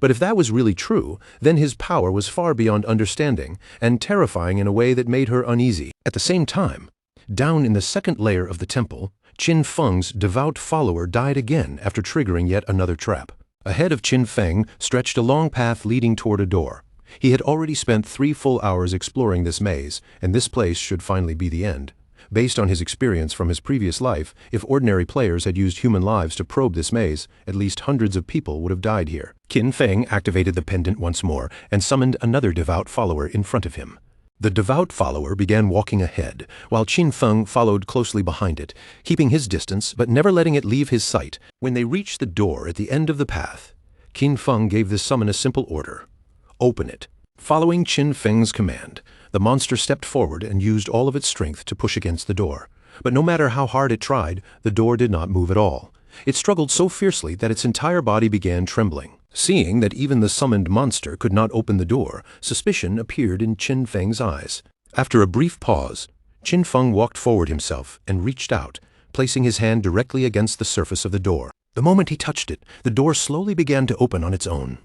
But if that was really true, then his power was far beyond understanding, and terrifying in a way that made her uneasy. At the same time, down in the second layer of the temple, Qin Feng's devout follower died again after triggering yet another trap. Ahead of Qin Feng stretched a long path leading toward a door. He had already spent 3 full hours exploring this maze, and this place should finally be the end. Based on his experience from his previous life, if ordinary players had used human lives to probe this maze, at least hundreds of people would have died here. Qin Feng activated the pendant once more and summoned another devout follower in front of him. The devout follower began walking ahead, while Qin Feng followed closely behind it, keeping his distance but never letting it leave his sight. When they reached the door at the end of the path, Qin Feng gave the summon a simple order: open it. Following Qin Feng's command, the monster stepped forward and used all of its strength to push against the door. But no matter how hard it tried, the door did not move at all. It struggled so fiercely that its entire body began trembling. Seeing that even the summoned monster could not open the door, suspicion appeared in Qin Feng's eyes. After a brief pause, Qin Feng walked forward himself and reached out, placing his hand directly against the surface of the door. The moment he touched it, the door slowly began to open on its own.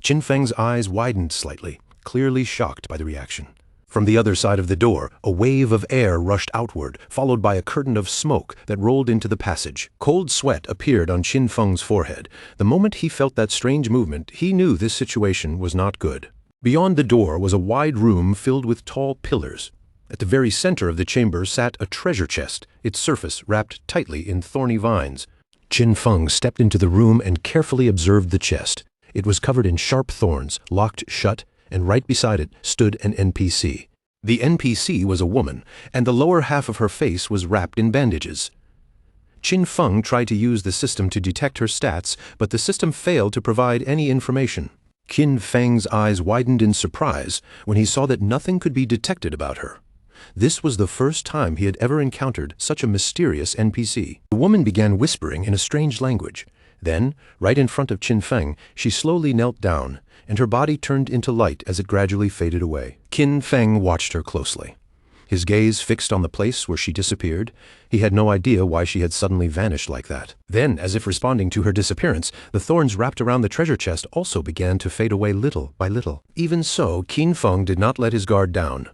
Qin Feng's eyes widened slightly, clearly shocked by the reaction. From the other side of the door, a wave of air rushed outward, followed by a curtain of smoke that rolled into the passage. Cold sweat appeared on Qin Feng's forehead. The moment he felt that strange movement, he knew this situation was not good. Beyond the door was a wide room filled with tall pillars. At the very center of the chamber sat a treasure chest, its surface wrapped tightly in thorny vines. Qin Feng stepped into the room and carefully observed the chest. It was covered in sharp thorns, locked shut, and right beside it stood an NPC. The NPC was a woman, and the lower half of her face was wrapped in bandages. Qin Feng tried to use the system to detect her stats, but the system failed to provide any information. Qin Feng's eyes widened in surprise when he saw that nothing could be detected about her. This was the first time he had ever encountered such a mysterious NPC. The woman began whispering in a strange language. Then, right in front of Qin Feng, she slowly knelt down, and her body turned into light as it gradually faded away. Qin Feng watched her closely. His gaze fixed on the place where she disappeared. He had no idea why she had suddenly vanished like that. Then, as if responding to her disappearance, the thorns wrapped around the treasure chest also began to fade away little by little. Even so, Qin Feng did not let his guard down.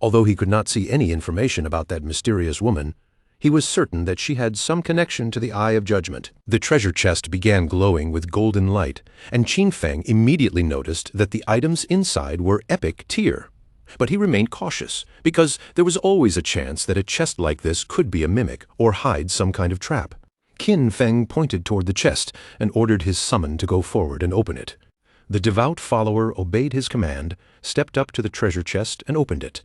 Although he could not see any information about that mysterious woman, he was certain that she had some connection to the Eye of Judgment. The treasure chest began glowing with golden light, and Qin Feng immediately noticed that the items inside were epic tier. But he remained cautious, because there was always a chance that a chest like this could be a mimic or hide some kind of trap. Qin Feng pointed toward the chest and ordered his summon to go forward and open it. The devout follower obeyed his command, stepped up to the treasure chest and opened it.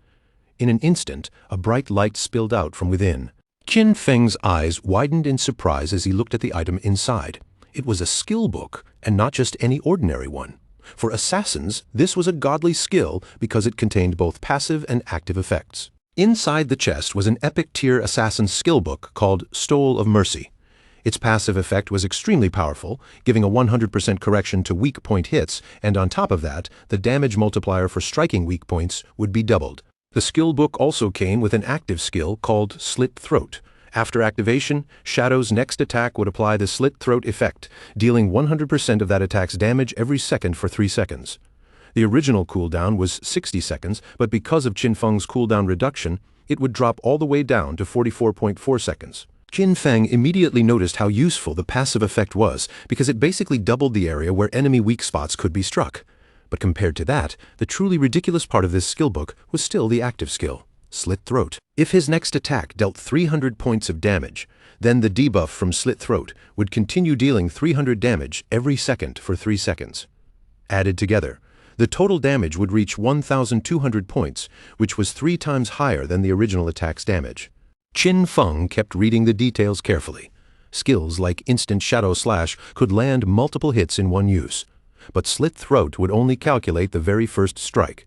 In an instant, a bright light spilled out from within. Qin Feng's eyes widened in surprise as he looked at the item inside. It was a skill book, and not just any ordinary one. For assassins, this was a godly skill because it contained both passive and active effects. Inside the chest was an epic tier assassin skill book called Stole of Mercy. Its passive effect was extremely powerful, giving a 100% correction to weak point hits, and on top of that, the damage multiplier for striking weak points would be doubled. The skill book also came with an active skill called Slit Throat. After activation, Shadow's next attack would apply the Slit Throat effect, dealing 100% of that attack's damage every second for 3 seconds. The original cooldown was 60 seconds, but because of Qin Feng's cooldown reduction, it would drop all the way down to 44.4 seconds. Qin Feng immediately noticed how useful the passive effect was because it basically doubled the area where enemy weak spots could be struck. But compared to that, the truly ridiculous part of this skill book was still the active skill, Slit Throat. If his next attack dealt 300 points of damage, then the debuff from Slit Throat would continue dealing 300 damage every second for 3 seconds. Added together, the total damage would reach 1,200 points, which was 3 times higher than the original attack's damage. Qin Feng kept reading the details carefully. Skills like Instant Shadow Slash could land multiple hits in one use, but Slit Throat would only calculate the very first strike.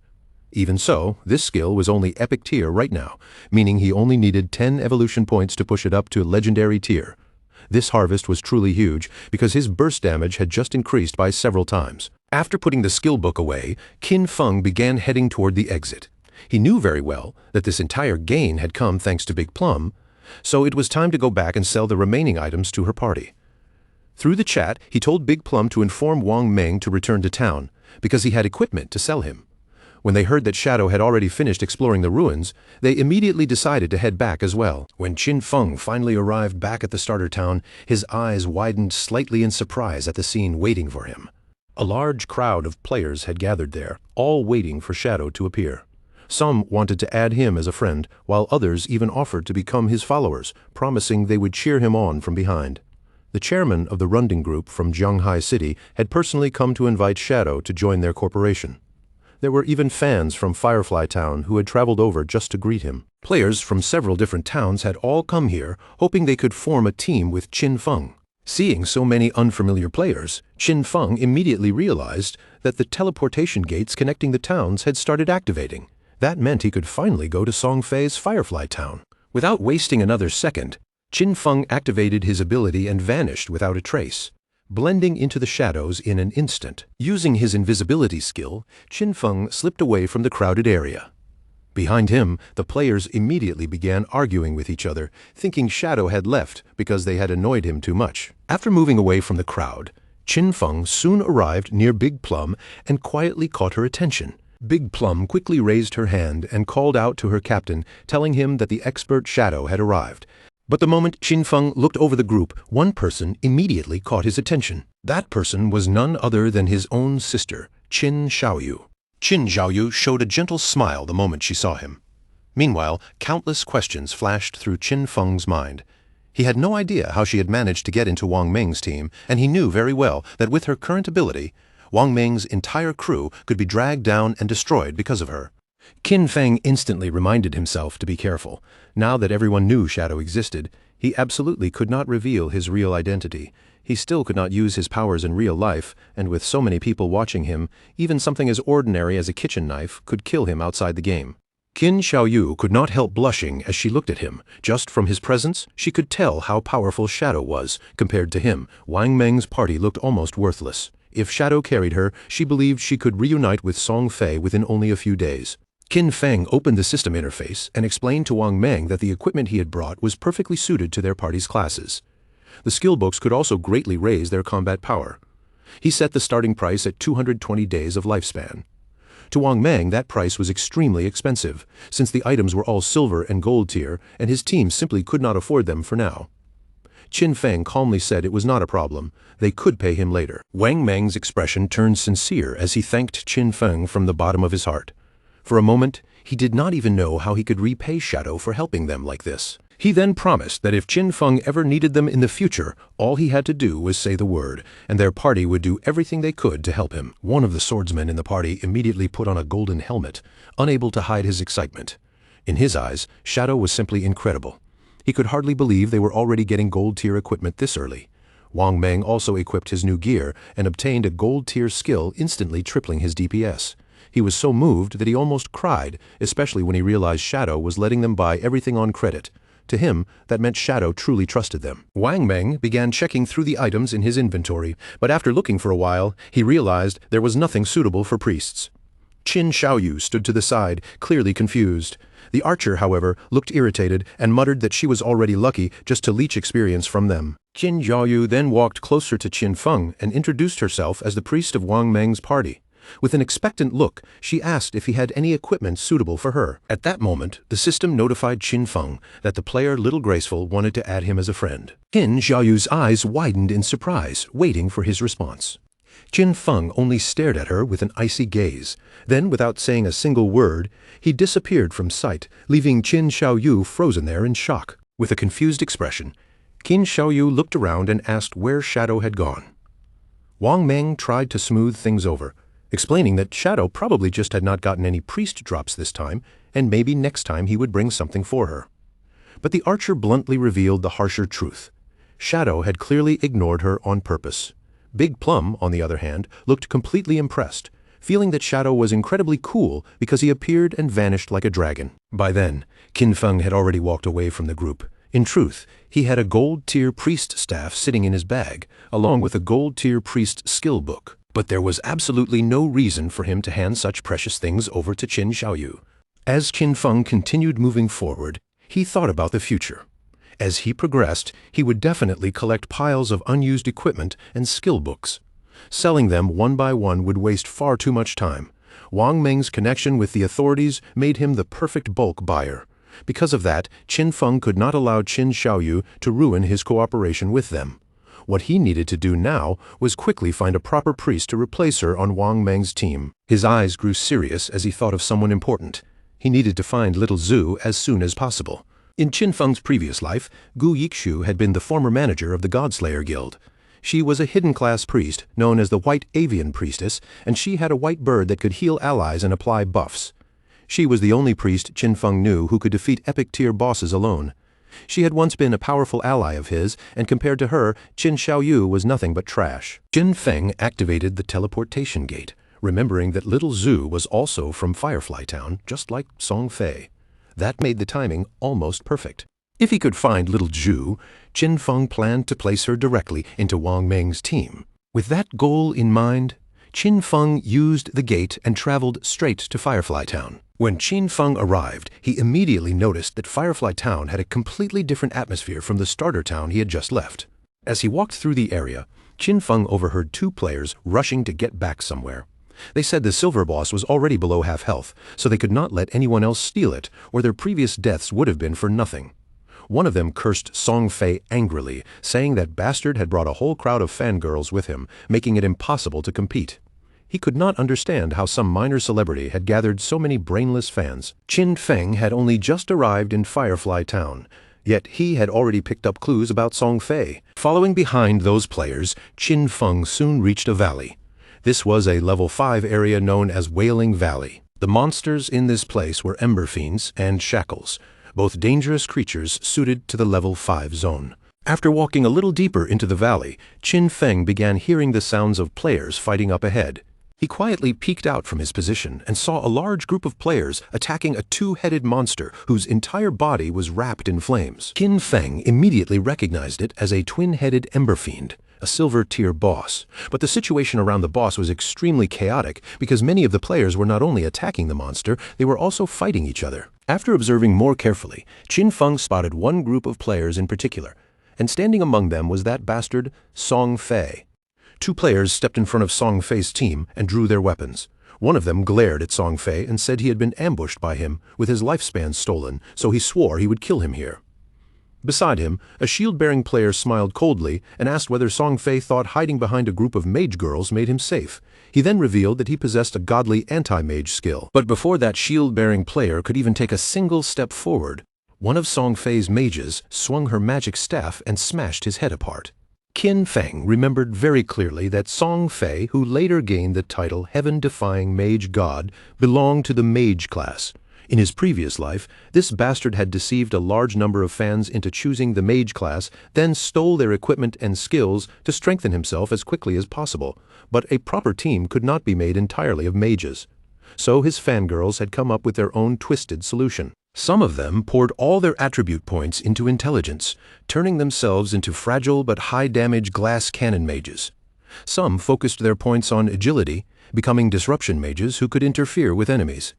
Even so, this skill was only epic tier right now, meaning he only needed 10 evolution points to push it up to legendary tier. This harvest was truly huge because his burst damage had just increased by several times. After putting the skill book away, Qin Feng began heading toward the exit. He knew very well that this entire gain had come thanks to Big Plum, so it was time to go back and sell the remaining items to her party. Through the chat, he told Big Plum to inform Wang Meng to return to town, because he had equipment to sell him. When they heard that Shadow had already finished exploring the ruins, they immediately decided to head back as well. When Qin Feng finally arrived back at the starter town, his eyes widened slightly in surprise at the scene waiting for him. A large crowd of players had gathered there, all waiting for Shadow to appear. Some wanted to add him as a friend, while others even offered to become his followers, promising they would cheer him on from behind. The chairman of the Runding Group from Zhanghai City had personally come to invite Shadow to join their corporation. There were even fans from Firefly Town who had traveled over just to greet him. Players from several different towns had all come here, hoping they could form a team with Qin Feng. Seeing so many unfamiliar players, Qin Feng immediately realized that the teleportation gates connecting the towns had started activating. That meant he could finally go to Songfei's Firefly Town. Without wasting another second, Qin Feng activated his ability and vanished without a trace, blending into the shadows in an instant. Using his invisibility skill, Qin Feng slipped away from the crowded area. Behind him, the players immediately began arguing with each other, thinking Shadow had left because they had annoyed him too much. After moving away from the crowd, Qin Feng soon arrived near Big Plum and quietly caught her attention. Big Plum quickly raised her hand and called out to her captain, telling him that the expert Shadow had arrived. But the moment Qin Feng looked over the group, one person immediately caught his attention. That person was none other than his own sister, Qin Xiaoyu. Qin Xiaoyu showed a gentle smile the moment she saw him. Meanwhile, countless questions flashed through Qin Feng's mind. He had no idea how she had managed to get into Wang Meng's team, and he knew very well that with her current ability, Wang Meng's entire crew could be dragged down and destroyed because of her. Qin Feng instantly reminded himself to be careful. Now that everyone knew Shadow existed, he absolutely could not reveal his real identity. He still could not use his powers in real life, and with so many people watching him, even something as ordinary as a kitchen knife could kill him outside the game. Qin Xiaoyu could not help blushing as she looked at him. Just from his presence, she could tell how powerful Shadow was. Compared to him, Wang Meng's party looked almost worthless. If Shadow carried her, she believed she could reunite with Song Fei within only a few days. Qin Feng opened the system interface and explained to Wang Meng that the equipment he had brought was perfectly suited to their party's classes. The skill books could also greatly raise their combat power. He set the starting price at 220 days of lifespan. To Wang Meng, that price was extremely expensive, since the items were all silver and gold tier, and his team simply could not afford them for now. Qin Feng calmly said it was not a problem. They could pay him later. Wang Meng's expression turned sincere as he thanked Qin Feng from the bottom of his heart. For a moment, he did not even know how he could repay Shadow for helping them like this. He then promised that if Qin Feng ever needed them in the future, all he had to do was say the word, and their party would do everything they could to help him. One of the swordsmen in the party immediately put on a golden helmet, unable to hide his excitement. In his eyes, Shadow was simply incredible. He could hardly believe they were already getting gold-tier equipment this early. Wang Meng also equipped his new gear and obtained a gold-tier skill, instantly tripling his DPS. He was so moved that he almost cried, especially when he realized Shadow was letting them buy everything on credit. To him, that meant Shadow truly trusted them. Wang Meng began checking through the items in his inventory, but after looking for a while, he realized there was nothing suitable for priests. Qin Xiaoyu stood to the side, clearly confused. The archer, however, looked irritated and muttered that she was already lucky just to leech experience from them. Qin Xiaoyu then walked closer to Qin Feng and introduced herself as the priest of Wang Meng's party. With an expectant look, she asked if he had any equipment suitable for her. At that moment, the system notified Qin Feng that the player Little Graceful wanted to add him as a friend. Qin Xiaoyu's eyes widened in surprise, waiting for his response. Qin Feng only stared at her with an icy gaze. Then, without saying a single word, he disappeared from sight, leaving Qin Xiaoyu frozen there in shock. With a confused expression, Qin Xiaoyu looked around and asked where Shadow had gone. Wang Meng tried to smooth things over, explaining that Shadow probably just had not gotten any priest drops this time, and maybe next time he would bring something for her. But the archer bluntly revealed the harsher truth. Shadow had clearly ignored her on purpose. Big Plum, on the other hand, looked completely impressed, feeling that Shadow was incredibly cool because he appeared and vanished like a dragon. By then, Qin Feng had already walked away from the group. In truth, he had a gold-tier priest staff sitting in his bag, along with a gold-tier priest skill book. But there was absolutely no reason for him to hand such precious things over to Qin Xiaoyu. As Qin Feng continued moving forward, he thought about the future. As he progressed, he would definitely collect piles of unused equipment and skill books. Selling them one by one would waste far too much time. Wang Meng's connection with the authorities made him the perfect bulk buyer. Because of that, Qin Feng could not allow Qin Xiaoyu to ruin his cooperation with them. What he needed to do now was quickly find a proper priest to replace her on Wang Meng's team. His eyes grew serious as he thought of someone important. He needed to find little Zhu as soon as possible. In Qin Feng's previous life, Gu Yikshu had been the former manager of the Godslayer Guild. She was a hidden-class priest known as the White Avian Priestess, and she had a white bird that could heal allies and apply buffs. She was the only priest Qin Feng knew who could defeat epic-tier bosses alone. She had once been a powerful ally of his, and compared to her, Qin Xiaoyu was nothing but trash. Qin Feng activated the teleportation gate, remembering that little Zhu was also from Firefly Town, just like Song Fei. That made the timing almost perfect. If he could find little Zhu, Qin Feng planned to place her directly into Wang Meng's team. With that goal in mind, Qin Feng used the gate and traveled straight to Firefly Town. When Qin Feng arrived, he immediately noticed that Firefly Town had a completely different atmosphere from the starter town he had just left. As he walked through the area, Qin Feng overheard two players rushing to get back somewhere. They said the silver boss was already below half health, so they could not let anyone else steal it, or their previous deaths would have been for nothing. One of them cursed Song Fei angrily, saying that bastard had brought a whole crowd of fangirls with him, making it impossible to compete. He could not understand how some minor celebrity had gathered so many brainless fans. Qin Feng had only just arrived in Firefly Town, yet he had already picked up clues about Song Fei. Following behind those players, Qin Feng soon reached a valley. This was a level 5 area known as Wailing Valley. The monsters in this place were Ember Fiends and Shackles, both dangerous creatures suited to the level 5 zone. After walking a little deeper into the valley, Qin Feng began hearing the sounds of players fighting up ahead. He quietly peeked out from his position and saw a large group of players attacking a two-headed monster whose entire body was wrapped in flames. Qin Feng immediately recognized it as a twin-headed Ember Fiend, a silver-tier boss. But the situation around the boss was extremely chaotic because many of the players were not only attacking the monster, they were also fighting each other. After observing more carefully, Qin Feng spotted one group of players in particular, and standing among them was that bastard Song Fei. Two players stepped in front of Song Fei's team and drew their weapons. One of them glared at Song Fei and said he had been ambushed by him with his lifespan stolen, so he swore he would kill him here. Beside him, a shield-bearing player smiled coldly and asked whether Song Fei thought hiding behind a group of mage girls made him safe. He then revealed that he possessed a godly anti-mage skill. But before that shield-bearing player could even take a single step forward, one of Song Fei's mages swung her magic staff and smashed his head apart. Qin Feng remembered very clearly that Song Fei, who later gained the title Heaven-Defying Mage God, belonged to the mage class. In his previous life, this bastard had deceived a large number of fans into choosing the mage class, then stole their equipment and skills to strengthen himself as quickly as possible. But a proper team could not be made entirely of mages. So his fangirls had come up with their own twisted solution. Some of them poured all their attribute points into intelligence, turning themselves into fragile but high-damage glass cannon mages. Some focused their points on agility, becoming disruption mages who could interfere with enemies.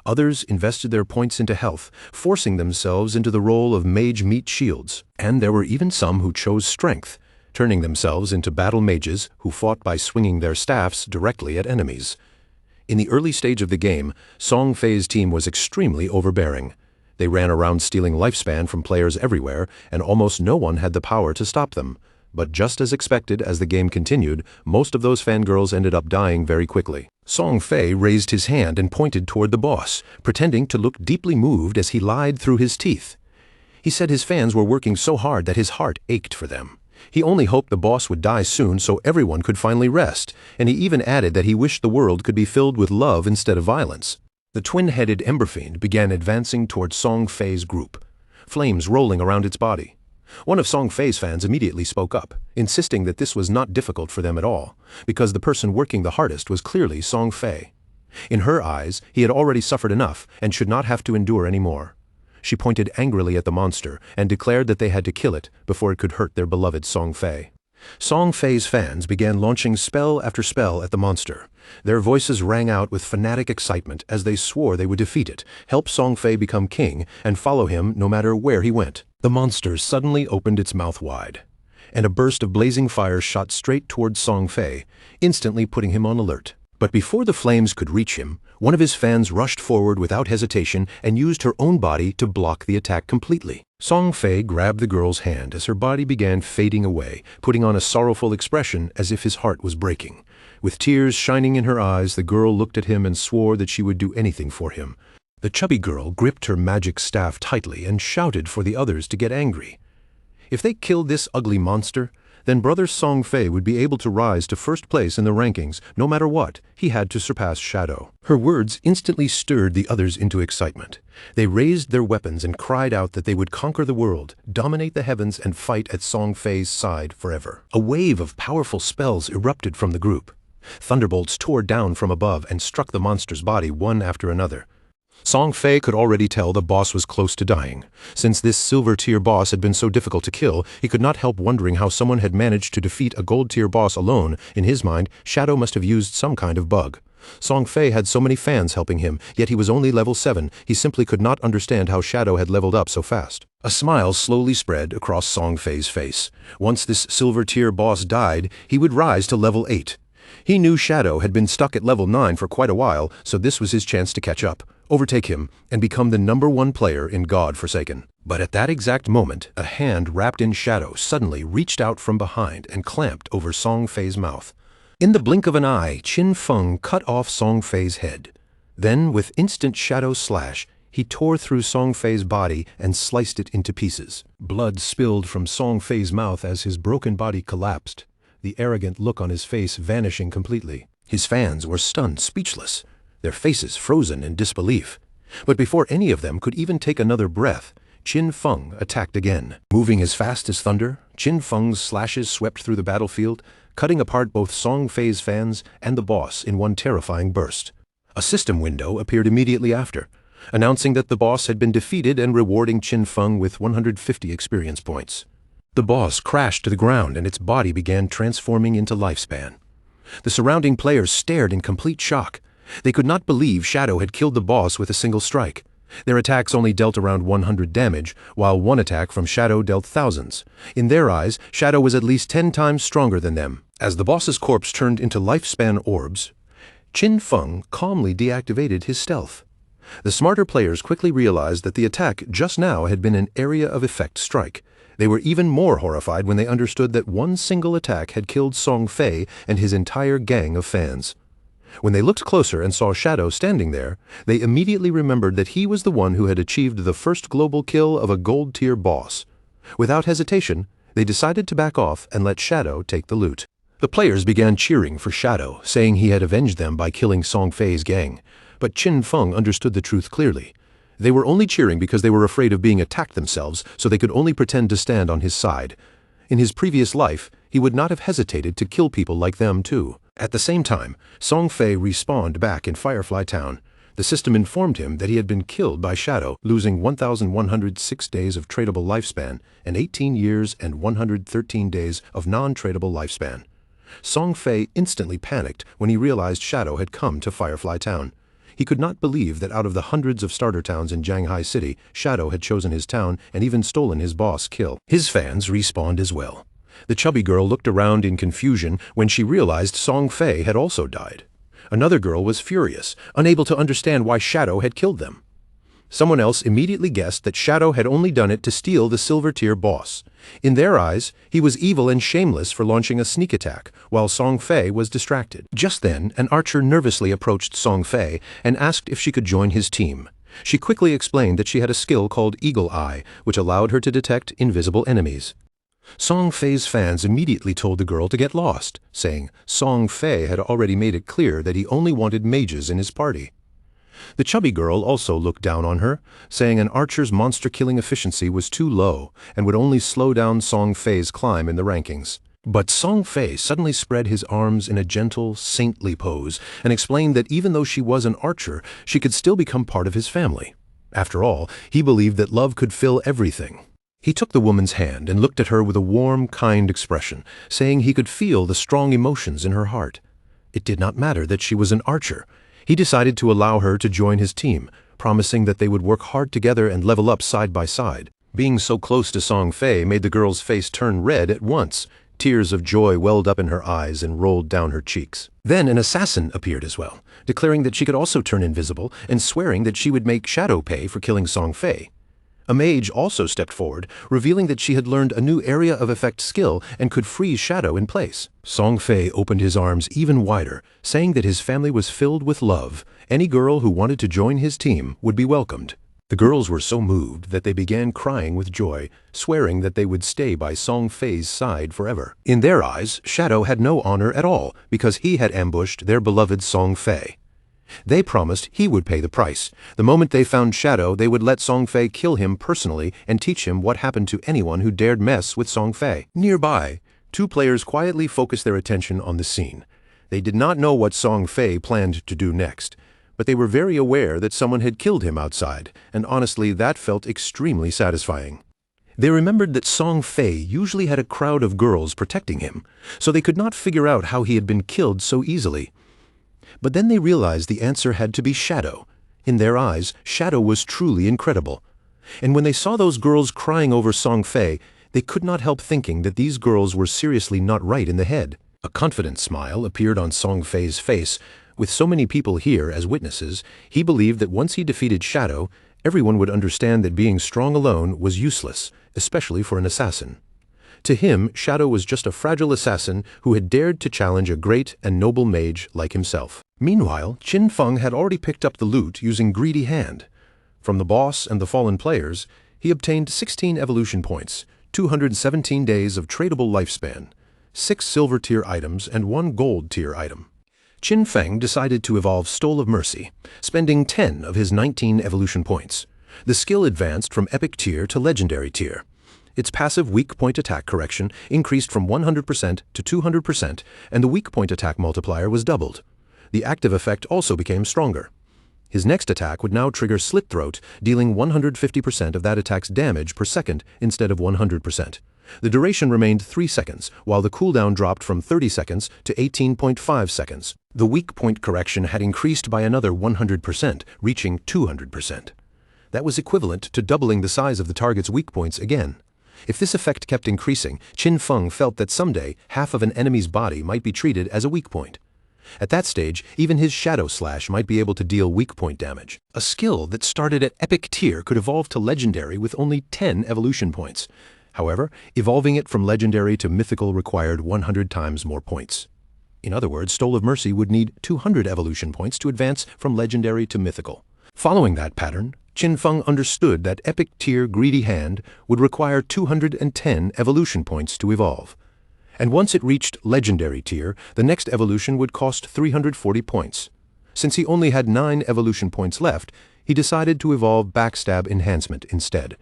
Others invested their points into health, forcing themselves into the role of mage meat shields. And there were even some who chose strength, turning themselves into battle mages who fought by swinging their staffs directly at enemies. In the early stage of the game, Song Fei's team was extremely overbearing. They ran around stealing lifespan from players everywhere, and almost no one had the power to stop them. But just as expected, as the game continued, most of those fangirls ended up dying very quickly. Song Fei raised his hand and pointed toward the boss, pretending to look deeply moved as he lied through his teeth. He said his fans were working so hard that his heart ached for them. He only hoped the boss would die soon so everyone could finally rest, and he even added that he wished the world could be filled with love instead of violence. The twin-headed Ember Fiend began advancing toward Song Fei's group, flames rolling around its body. One of Song Fei's fans immediately spoke up, insisting that this was not difficult for them at all, because the person working the hardest was clearly Song Fei. In her eyes, he had already suffered enough and should not have to endure any more. She pointed angrily at the monster and declared that they had to kill it before it could hurt their beloved Song Fei. Song Fei's fans began launching spell after spell at the monster. Their voices rang out with fanatic excitement as they swore they would defeat it, help Song Fei become king, and follow him no matter where he went. The monster suddenly opened its mouth wide, and a burst of blazing fire shot straight towards Song Fei, instantly putting him on alert. But before the flames could reach him, one of his fans rushed forward without hesitation and used her own body to block the attack completely. Song Fei grabbed the girl's hand as her body began fading away, putting on a sorrowful expression as if his heart was breaking. With tears shining in her eyes, the girl looked at him and swore that she would do anything for him. The chubby girl gripped her magic staff tightly and shouted for the others to get angry. If they killed this ugly monster, then Brother Song Fei would be able to rise to first place in the rankings. No matter what, he had to surpass Shadow. Her words instantly stirred the others into excitement. They raised their weapons and cried out that they would conquer the world, dominate the heavens, and fight at Song Fei's side forever. A wave of powerful spells erupted from the group. Thunderbolts tore down from above and struck the monster's body one after another. Song Fei could already tell the boss was close to dying. Since this silver-tier boss had been so difficult to kill, he could not help wondering how someone had managed to defeat a gold-tier boss alone. In his mind, Shadow must have used some kind of bug. Song Fei had so many fans helping him, yet he was only level 7. He simply could not understand how Shadow had leveled up so fast. A smile slowly spread across Song Fei's face. Once this silver-tier boss died, he would rise to level 8. He knew Shadow had been stuck at level 9 for quite a while, so this was his chance to catch up, overtake him, and become the #1 player in God Forsaken. But at that exact moment, a hand wrapped in shadow suddenly reached out from behind and clamped over Song Fei's mouth. In the blink of an eye, Qin Feng cut off Song Fei's head. Then, with instant shadow slash, he tore through Song Fei's body and sliced it into pieces. Blood spilled from Song Fei's mouth as his broken body collapsed, the arrogant look on his face vanishing completely. His fans were stunned, speechless, their faces frozen in disbelief. But before any of them could even take another breath, Qin Feng attacked again. Moving as fast as thunder, Qin Feng's slashes swept through the battlefield, cutting apart both Song Fei's fans and the boss in one terrifying burst. A system window appeared immediately after, announcing that the boss had been defeated and rewarding Qin Feng with 150 experience points. The boss crashed to the ground and its body began transforming into lifespan. The surrounding players stared in complete shock. They could not believe Shadow had killed the boss with a single strike. Their attacks only dealt around 100 damage, while one attack from Shadow dealt thousands. In their eyes, Shadow was at least 10 times stronger than them. As the boss's corpse turned into lifespan orbs, Qin Feng calmly deactivated his stealth. The smarter players quickly realized that the attack just now had been an area of effect strike. They were even more horrified when they understood that one single attack had killed Song Fei and his entire gang of fans. When they looked closer and saw Shadow standing there, they immediately remembered that he was the one who had achieved the first global kill of a gold-tier boss. Without hesitation, they decided to back off and let Shadow take the loot. The players began cheering for Shadow, saying he had avenged them by killing Song Fei's gang. But Qin Feng understood the truth clearly. They were only cheering because they were afraid of being attacked themselves, so they could only pretend to stand on his side. In his previous life, he would not have hesitated to kill people like them too. At the same time, Song Fei respawned back in Firefly Town. The system informed him that he had been killed by Shadow, losing 1,106 days of tradable lifespan and 18 years and 113 days of non-tradable lifespan. Song Fei instantly panicked when he realized Shadow had come to Firefly Town. He could not believe that out of the hundreds of starter towns in Jianghai City, Shadow had chosen his town and even stolen his boss kill. His fans respawned as well. The chubby girl looked around in confusion when she realized Song Fei had also died. Another girl was furious, unable to understand why Shadow had killed them. Someone else immediately guessed that Shadow had only done it to steal the Silver Tier boss. In their eyes, he was evil and shameless for launching a sneak attack, while Song Fei was distracted. Just then, an archer nervously approached Song Fei and asked if she could join his team. She quickly explained that she had a skill called Eagle Eye, which allowed her to detect invisible enemies. Song Fei's fans immediately told the girl to get lost, saying Song Fei had already made it clear that he only wanted mages in his party. The chubby girl also looked down on her, saying an archer's monster-killing efficiency was too low and would only slow down Song Fei's climb in the rankings. But Song Fei suddenly spread his arms in a gentle, saintly pose and explained that even though she was an archer, she could still become part of his family. After all, he believed that love could fill everything. He took the woman's hand and looked at her with a warm, kind expression, saying he could feel the strong emotions in her heart. It did not matter that she was an archer. He decided to allow her to join his team, promising that they would work hard together and level up side by side. Being so close to Song Fei made the girl's face turn red at once. Tears of joy welled up in her eyes and rolled down her cheeks. Then an assassin appeared as well, declaring that she could also turn invisible and swearing that she would make Shadow pay for killing Song Fei. A mage also stepped forward, revealing that she had learned a new area of effect skill and could freeze Shadow in place. Song Fei opened his arms even wider, saying that his family was filled with love. Any girl who wanted to join his team would be welcomed. The girls were so moved that they began crying with joy, swearing that they would stay by Song Fei's side forever. In their eyes, Shadow had no honor at all because he had ambushed their beloved Song Fei. They promised he would pay the price. The moment they found Shadow, they would let Song Fei kill him personally and teach him what happened to anyone who dared mess with Song Fei. Nearby, two players quietly focused their attention on the scene. They did not know what Song Fei planned to do next, but they were very aware that someone had killed him outside, and honestly, that felt extremely satisfying. They remembered that Song Fei usually had a crowd of girls protecting him, so they could not figure out how he had been killed so easily. But then they realized the answer had to be Shadow. In their eyes, Shadow was truly incredible. And when they saw those girls crying over Song Fei, they could not help thinking that these girls were seriously not right in the head. A confident smile appeared on Song Fei's face. With so many people here as witnesses, he believed that once he defeated Shadow, everyone would understand that being strong alone was useless, especially for an assassin. To him, Shadow was just a fragile assassin who had dared to challenge a great and noble mage like himself. Meanwhile, Qin Feng had already picked up the loot using Greedy Hand. From the boss and the fallen players, he obtained 16 evolution points, 217 days of tradable lifespan, 6 silver tier items and 1 gold tier item. Qin Feng decided to evolve Stole of Mercy, spending 10 of his 19 evolution points. The skill advanced from epic tier to legendary tier. Its passive weak point attack correction increased from 100% to 200%, and the weak point attack multiplier was doubled. The active effect also became stronger. His next attack would now trigger Slit Throat, dealing 150% of that attack's damage per second instead of 100%. The duration remained 3 seconds, while the cooldown dropped from 30 seconds to 18.5 seconds. The weak point correction had increased by another 100%, reaching 200%. That was equivalent to doubling the size of the target's weak points again. If this effect kept increasing, Qin Feng felt that someday half of an enemy's body might be treated as a weak point. At that stage, even his Shadow Slash might be able to deal weak point damage. A skill that started at epic tier could evolve to legendary with only 10 evolution points. However, evolving it from legendary to mythical required 100 times more points. In other words, Stole of Mercy would need 200 evolution points to advance from legendary to mythical. Following that pattern, Qin Feng understood that epic tier Greedy Hand would require 210 evolution points to evolve. And once it reached legendary tier, the next evolution would cost 340 points. Since he only had 9 evolution points left, he decided to evolve Backstab Enhancement instead.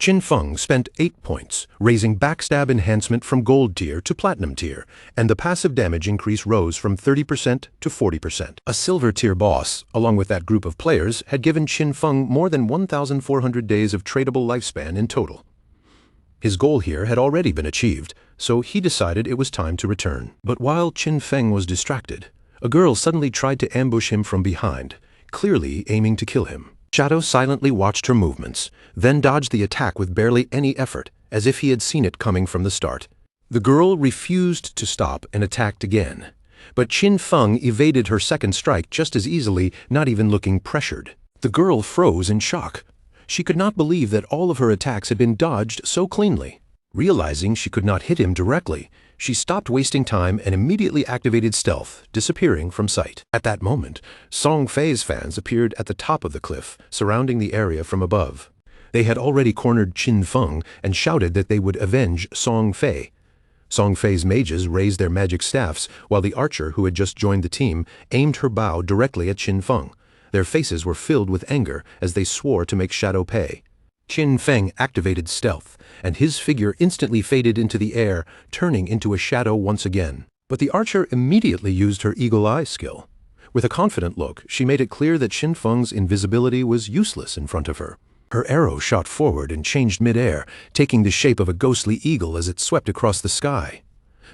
Qin Feng spent 8 points, raising Backstab Enhancement from Gold tier to Platinum tier, and the passive damage increase rose from 30% to 40%. A Silver tier boss, along with that group of players, had given Qin Feng more than 1,400 days of tradable lifespan in total. His goal here had already been achieved, so he decided it was time to return. But while Qin Feng was distracted, a girl suddenly tried to ambush him from behind, clearly aiming to kill him. Shadow silently watched her movements, then dodged the attack with barely any effort, as if he had seen it coming from the start. The girl refused to stop and attacked again. But Qin Feng evaded her second strike just as easily, not even looking pressured. The girl froze in shock. She could not believe that all of her attacks had been dodged so cleanly. Realizing she could not hit him directly, she stopped wasting time and immediately activated stealth, disappearing from sight. At that moment, Song Fei's fans appeared at the top of the cliff, surrounding the area from above. They had already cornered Qin Feng and shouted that they would avenge Song Fei. Song Fei's mages raised their magic staffs, while the archer who had just joined the team aimed her bow directly at Qin Feng. Their faces were filled with anger as they swore to make Shadow pay. Qin Feng activated stealth, and his figure instantly faded into the air, turning into a shadow once again. But the archer immediately used her eagle eye skill. With a confident look, she made it clear that Qin Feng's invisibility was useless in front of her. Her arrow shot forward and changed mid-air, taking the shape of a ghostly eagle as it swept across the sky.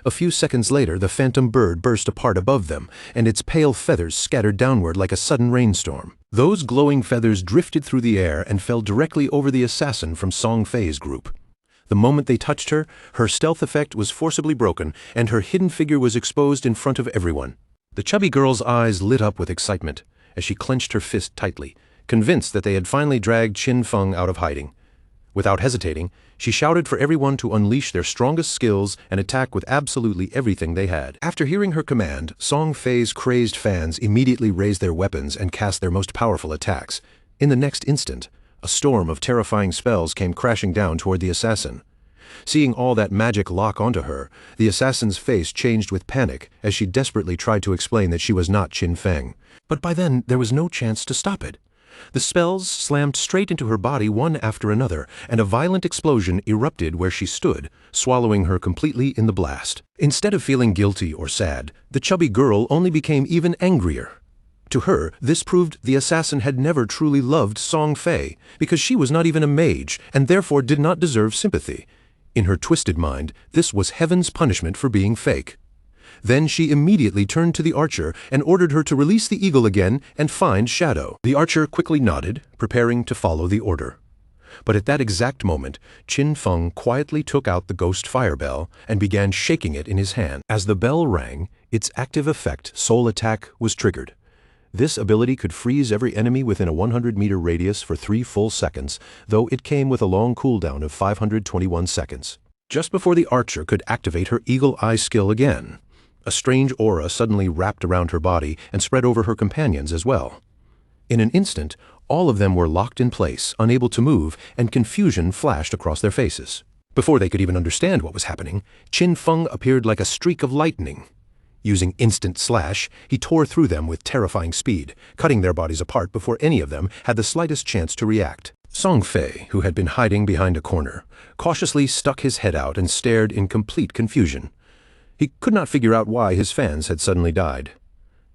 A few seconds later, the phantom bird burst apart above them, and its pale feathers scattered downward like a sudden rainstorm. Those glowing feathers drifted through the air and fell directly over the assassin from Song Fei's group. The moment they touched her, her stealth effect was forcibly broken, and her hidden figure was exposed in front of everyone. The chubby girl's eyes lit up with excitement as she clenched her fist tightly, convinced that they had finally dragged Qin Feng out of hiding. Without hesitating, she shouted for everyone to unleash their strongest skills and attack with absolutely everything they had. After hearing her command, Song Fei's crazed fans immediately raised their weapons and cast their most powerful attacks. In the next instant, a storm of terrifying spells came crashing down toward the assassin. Seeing all that magic lock onto her, the assassin's face changed with panic as she desperately tried to explain that she was not Qin Feng. But by then, there was no chance to stop it. The spells slammed straight into her body one after another, and a violent explosion erupted where she stood, swallowing her completely in the blast. Instead of feeling guilty or sad, the chubby girl only became even angrier. To her, this proved the assassin had never truly loved Song Fei, because she was not even a mage, and therefore did not deserve sympathy. In her twisted mind, this was heaven's punishment for being fake. Then she immediately turned to the archer and ordered her to release the eagle again and find Shadow. The archer quickly nodded, preparing to follow the order. But at that exact moment, Qin Feng quietly took out the ghost fire bell and began shaking it in his hand. As the bell rang, its active effect, Soul Attack, was triggered. This ability could freeze every enemy within a 100-meter radius for 3 full seconds, though it came with a long cooldown of 521 seconds. Just before the archer could activate her eagle eye skill again, a strange aura suddenly wrapped around her body and spread over her companions as well. In an instant, all of them were locked in place, unable to move, and confusion flashed across their faces. Before they could even understand what was happening, Qin Feng appeared like a streak of lightning. Using Instant Slash, he tore through them with terrifying speed, cutting their bodies apart before any of them had the slightest chance to react. Song Fei, who had been hiding behind a corner, cautiously stuck his head out and stared in complete confusion. He could not figure out why his fans had suddenly died.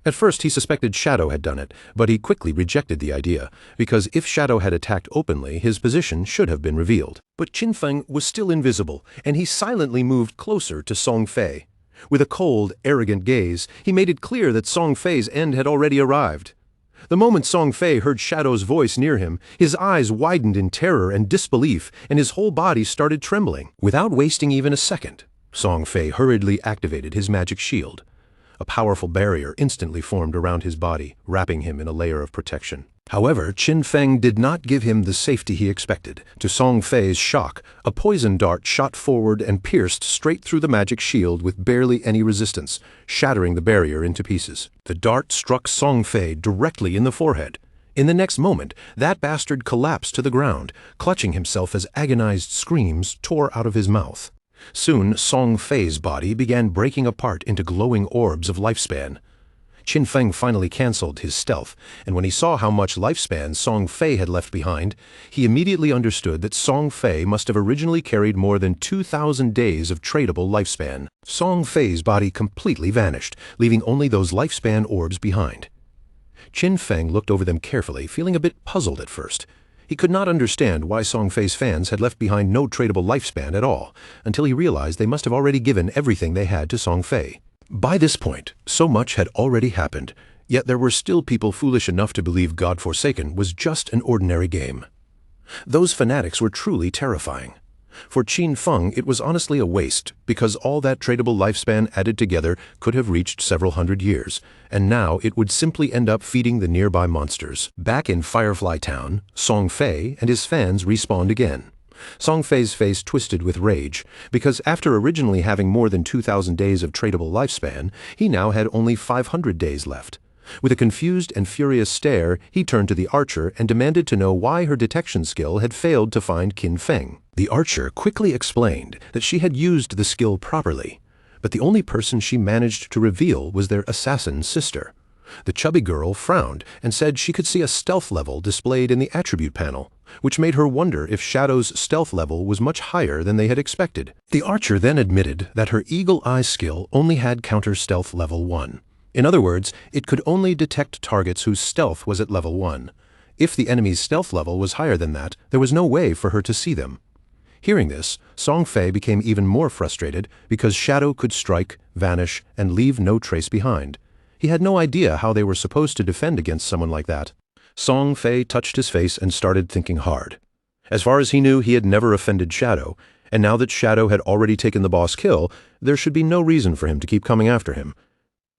At first he suspected Shadow had done it, but he quickly rejected the idea, because if Shadow had attacked openly, his position should have been revealed. But Qin Feng was still invisible, and he silently moved closer to Song Fei. With a cold, arrogant gaze, he made it clear that Song Fei's end had already arrived. The moment Song Fei heard Shadow's voice near him, his eyes widened in terror and disbelief, and his whole body started trembling. Without wasting even a second, Song Fei hurriedly activated his magic shield. A powerful barrier instantly formed around his body, wrapping him in a layer of protection. However, Qin Feng did not give him the safety he expected. To Song Fei's shock, a poison dart shot forward and pierced straight through the magic shield with barely any resistance, shattering the barrier into pieces. The dart struck Song Fei directly in the forehead. In the next moment, that bastard collapsed to the ground, clutching himself as agonized screams tore out of his mouth. Soon, Song Fei's body began breaking apart into glowing orbs of lifespan. Qin Feng finally canceled his stealth, and when he saw how much lifespan Song Fei had left behind, he immediately understood that Song Fei must have originally carried more than 2,000 days of tradable lifespan. Song Fei's body completely vanished, leaving only those lifespan orbs behind. Qin Feng looked over them carefully, feeling a bit puzzled at first. He could not understand why Song Fei's fans had left behind no tradable lifespan at all, until he realized they must have already given everything they had to Song Fei. By this point, so much had already happened, yet there were still people foolish enough to believe God Forsaken was just an ordinary game. Those fanatics were truly terrifying. For Qin Feng, it was honestly a waste, because all that tradable lifespan added together could have reached several hundred years, and now it would simply end up feeding the nearby monsters. Back in Firefly Town, Song Fei and his fans respawned again. Song Fei's face twisted with rage, because after originally having more than 2,000 days of tradable lifespan, he now had only 500 days left. With a confused and furious stare, he turned to the archer and demanded to know why her detection skill had failed to find Qin Feng. The archer quickly explained that she had used the skill properly, but the only person she managed to reveal was their assassin sister. The chubby girl frowned and said she could see a stealth level displayed in the attribute panel, which made her wonder if Shadow's stealth level was much higher than they had expected. The archer then admitted that her Eagle Eye skill only had counter stealth level 1. In other words, it could only detect targets whose stealth was at level 1. If the enemy's stealth level was higher than that, there was no way for her to see them. Hearing this, Song Fei became even more frustrated because Shadow could strike, vanish, and leave no trace behind. He had no idea how they were supposed to defend against someone like that. Song Fei touched his face and started thinking hard. As far as he knew, he had never offended Shadow, and now that Shadow had already taken the boss kill, there should be no reason for him to keep coming after him.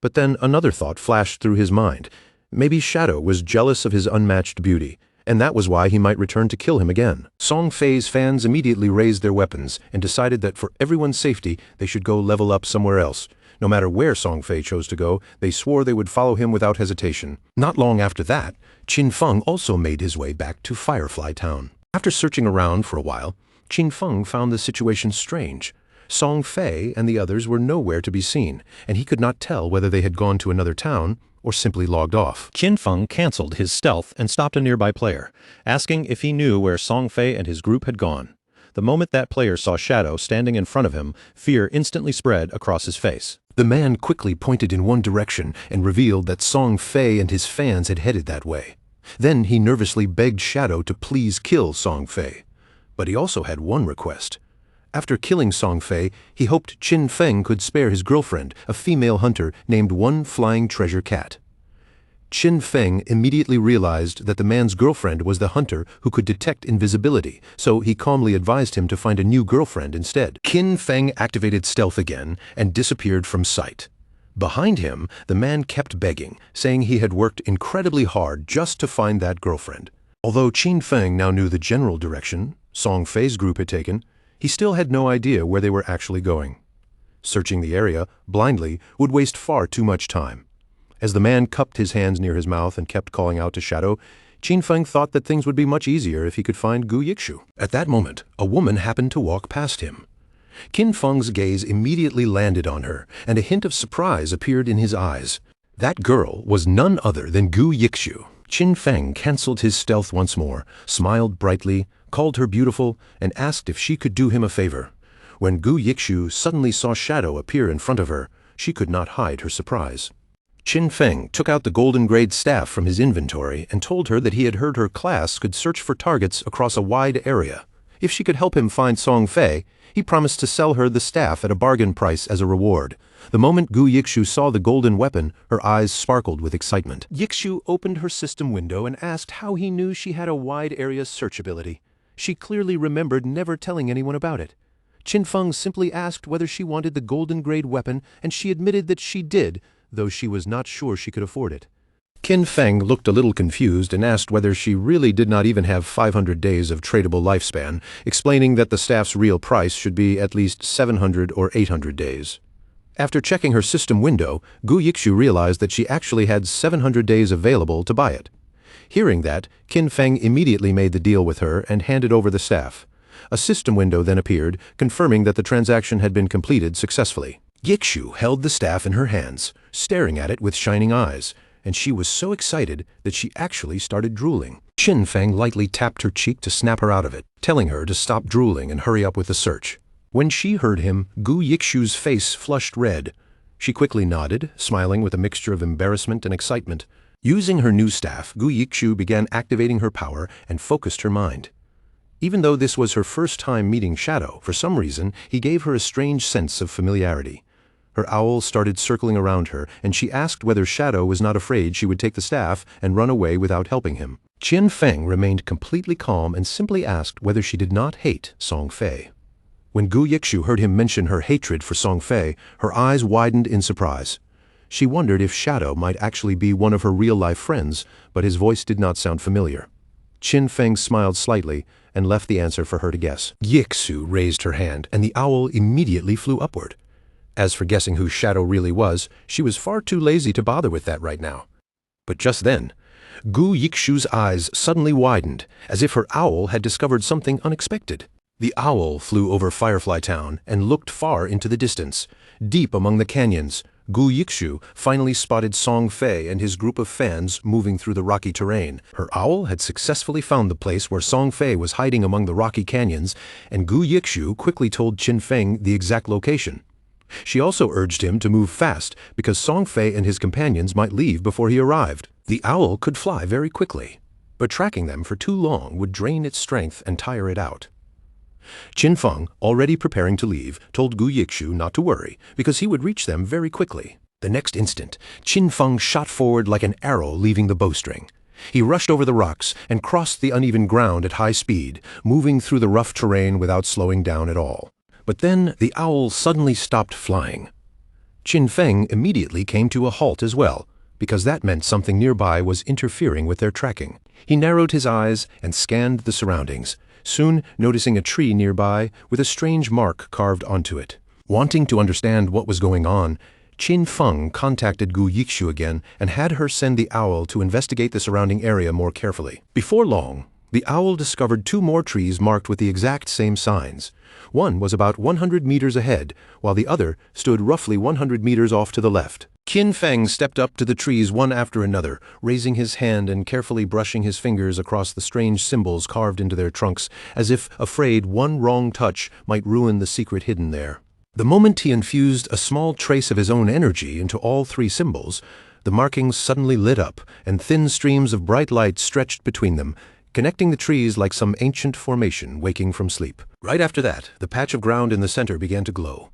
But then another thought flashed through his mind. Maybe Shadow was jealous of his unmatched beauty, and that was why he might return to kill him again. Song Fei's fans immediately raised their weapons and decided that for everyone's safety, they should go level up somewhere else. No matter where Song Fei chose to go, they swore they would follow him without hesitation. Not long after that, Qin Feng also made his way back to Firefly Town. After searching around for a while, Qin Feng found the situation strange. Song Fei and the others were nowhere to be seen, and he could not tell whether they had gone to another town or simply logged off. Qin Feng canceled his stealth and stopped a nearby player, asking if he knew where Song Fei and his group had gone. The moment that player saw Shadow standing in front of him, fear instantly spread across his face. The man quickly pointed in one direction and revealed that Song Fei and his fans had headed that way. Then he nervously begged Shadow to please kill Song Fei. But he also had one request. After killing Song Fei, he hoped Qin Feng could spare his girlfriend, a female hunter named One Flying Treasure Cat. Qin Feng immediately realized that the man's girlfriend was the hunter who could detect invisibility, so he calmly advised him to find a new girlfriend instead. Qin Feng activated stealth again and disappeared from sight. Behind him, the man kept begging, saying he had worked incredibly hard just to find that girlfriend. Although Qin Feng now knew the general direction Song Fei's group had taken, he still had no idea where they were actually going. Searching the area, blindly, would waste far too much time. As the man cupped his hands near his mouth and kept calling out to Shadow, Qin Feng thought that things would be much easier if he could find Gu Yikshu. At that moment, a woman happened to walk past him. Qin Feng's gaze immediately landed on her, and a hint of surprise appeared in his eyes. That girl was none other than Gu Yikshu. Qin Feng canceled his stealth once more, smiled brightly, called her beautiful, and asked if she could do him a favor. When Gu Yikshu suddenly saw Shadow appear in front of her, she could not hide her surprise. Qin Feng took out the Golden Grade staff from his inventory and told her that he had heard her class could search for targets across a wide area. If she could help him find Song Fei, he promised to sell her the staff at a bargain price as a reward. The moment Gu Yikshu saw the golden weapon, her eyes sparkled with excitement. Yikshu opened her system window and asked how he knew she had a wide area search ability. She clearly remembered never telling anyone about it. Qin Feng simply asked whether she wanted the Golden Grade weapon, and she admitted that she did, though she was not sure she could afford it. Qin Feng looked a little confused and asked whether she really did not even have 500 days of tradable lifespan, explaining that the staff's real price should be at least 700 or 800 days. After checking her system window, Gu Yikshu realized that she actually had 700 days available to buy it. Hearing that, Qin Feng immediately made the deal with her and handed over the staff. A system window then appeared, confirming that the transaction had been completed successfully. Yikshu held the staff in her hands, staring at it with shining eyes, and she was so excited that she actually started drooling. Qin Feng lightly tapped her cheek to snap her out of it, telling her to stop drooling and hurry up with the search. When she heard him, Gu Yikshu's face flushed red. She quickly nodded, smiling with a mixture of embarrassment and excitement. Using her new staff, Gu Yikshu began activating her power and focused her mind. Even though this was her first time meeting Shadow, for some reason, he gave her a strange sense of familiarity. Her owl started circling around her, and she asked whether Shadow was not afraid she would take the staff and run away without helping him. Qin Feng remained completely calm and simply asked whether she did not hate Song Fei. When Gu Yikshu heard him mention her hatred for Song Fei, her eyes widened in surprise. She wondered if Shadow might actually be one of her real-life friends, but his voice did not sound familiar. Qin Feng smiled slightly and left the answer for her to guess. Yikshu raised her hand, and the owl immediately flew upward. As for guessing who Shadow really was, she was far too lazy to bother with that right now. But just then, Gu Yikshu's eyes suddenly widened, as if her owl had discovered something unexpected. The owl flew over Firefly Town and looked far into the distance. Deep among the canyons, Gu Yikshu finally spotted Song Fei and his group of fans moving through the rocky terrain. Her owl had successfully found the place where Song Fei was hiding among the rocky canyons, and Gu Yikshu quickly told Qin Feng the exact location. She also urged him to move fast because Song Fei and his companions might leave before he arrived. The owl could fly very quickly, but tracking them for too long would drain its strength and tire it out. Qin Feng, already preparing to leave, told Gu Yikshu not to worry, because he would reach them very quickly. The next instant, Qin Feng shot forward like an arrow leaving the bowstring. He rushed over the rocks and crossed the uneven ground at high speed, moving through the rough terrain without slowing down at all. But then the owl suddenly stopped flying. Qin Feng immediately came to a halt as well, because that meant something nearby was interfering with their tracking. He narrowed his eyes and scanned the surroundings, soon noticing a tree nearby with a strange mark carved onto it. Wanting to understand what was going on, Qin Feng contacted Gu Yikshu again and had her send the owl to investigate the surrounding area more carefully. Before long, the owl discovered 2 more trees marked with the exact same signs. One was about 100 meters ahead, while the other stood roughly 100 meters off to the left. Qin Feng stepped up to the trees one after another, raising his hand and carefully brushing his fingers across the strange symbols carved into their trunks, as if afraid one wrong touch might ruin the secret hidden there. The moment he infused a small trace of his own energy into all 3 symbols, the markings suddenly lit up, and thin streams of bright light stretched between them, connecting the trees like some ancient formation waking from sleep. Right after that, the patch of ground in the center began to glow.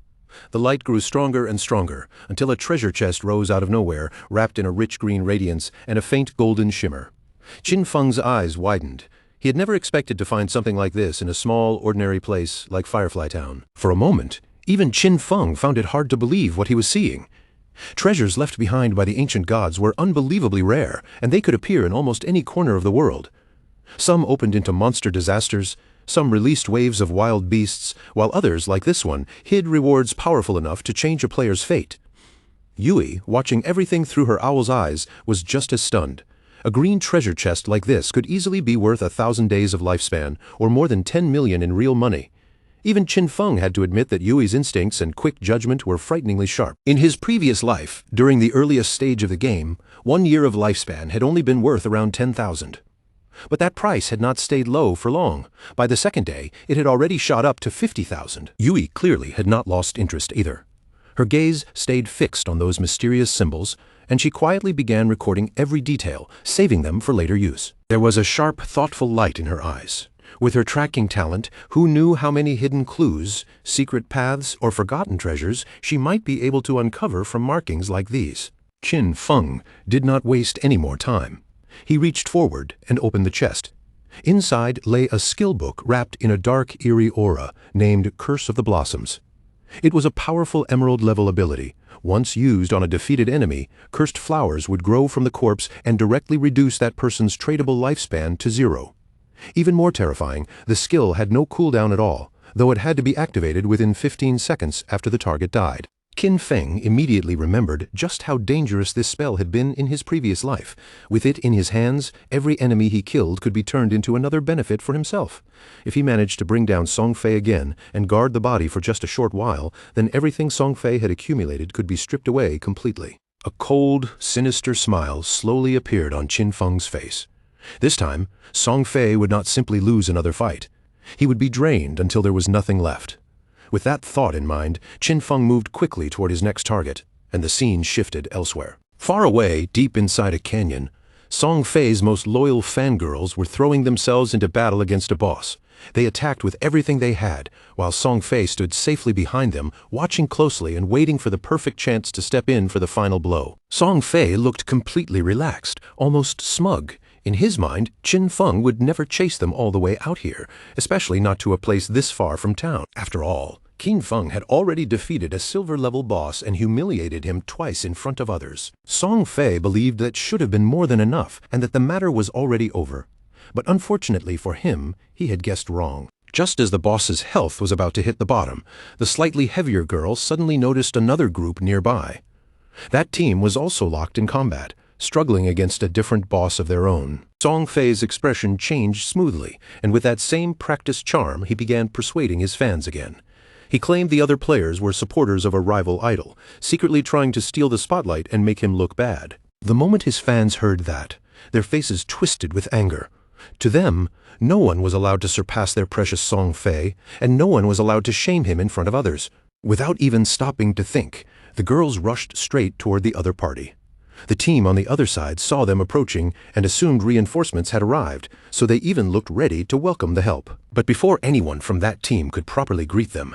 The light grew stronger and stronger, until a treasure chest rose out of nowhere, wrapped in a rich green radiance and a faint golden shimmer. Qin Feng's eyes widened. He had never expected to find something like this in a small, ordinary place like Firefly Town. For a moment, even Qin Feng found it hard to believe what he was seeing. Treasures left behind by the ancient gods were unbelievably rare, and they could appear in almost any corner of the world. Some opened into monster disasters, some released waves of wild beasts, while others, like this one, hid rewards powerful enough to change a player's fate. Yui, watching everything through her owl's eyes, was just as stunned. A green treasure chest like this could easily be worth 1,000 days of lifespan, or more than 10 million in real money. Even Qin Feng had to admit that Yui's instincts and quick judgment were frighteningly sharp. In his previous life, during the earliest stage of the game, 1 year of lifespan had only been worth around 10,000. But that price had not stayed low for long. By the second day, it had already shot up to 50,000. Yui clearly had not lost interest either. Her gaze stayed fixed on those mysterious symbols, and she quietly began recording every detail, saving them for later use. There was a sharp, thoughtful light in her eyes. With her tracking talent, who knew how many hidden clues, secret paths, or forgotten treasures she might be able to uncover from markings like these? Qin Feng did not waste any more time. He reached forward and opened the chest. Inside lay a skill book wrapped in a dark, eerie aura named Curse of the Blossoms. It was a powerful emerald-level ability. Once used on a defeated enemy, cursed flowers would grow from the corpse and directly reduce that person's tradable lifespan to 0. Even more terrifying, the skill had no cooldown at all, though it had to be activated within 15 seconds after the target died. Qin Feng immediately remembered just how dangerous this spell had been in his previous life. With it in his hands, every enemy he killed could be turned into another benefit for himself. If he managed to bring down Song Fei again and guard the body for just a short while, then everything Song Fei had accumulated could be stripped away completely. A cold, sinister smile slowly appeared on Qin Feng's face. This time, Song Fei would not simply lose another fight. He would be drained until there was nothing left. With that thought in mind, Qin Feng moved quickly toward his next target, and the scene shifted elsewhere. Far away, deep inside a canyon, Song Fei's most loyal fangirls were throwing themselves into battle against a boss. They attacked with everything they had, while Song Fei stood safely behind them, watching closely and waiting for the perfect chance to step in for the final blow. Song Fei looked completely relaxed, almost smug, In his mind, Qin Feng would never chase them all the way out here, especially not to a place this far from town. After all, Qin Feng had already defeated a silver-level boss and humiliated him twice in front of others. Song Fei believed that should have been more than enough and that the matter was already over. But unfortunately for him, he had guessed wrong. Just as the boss's health was about to hit the bottom, the slightly heavier girl suddenly noticed another group nearby. That team was also locked in combat, struggling against a different boss of their own. Song Fei's expression changed smoothly, and with that same practiced charm, he began persuading his fans again. He claimed the other players were supporters of a rival idol, secretly trying to steal the spotlight and make him look bad. The moment his fans heard that, their faces twisted with anger. To them, no one was allowed to surpass their precious Song Fei, and no one was allowed to shame him in front of others. Without even stopping to think, the girls rushed straight toward the other party. The team on the other side saw them approaching and assumed reinforcements had arrived, so they even looked ready to welcome the help. But before anyone from that team could properly greet them,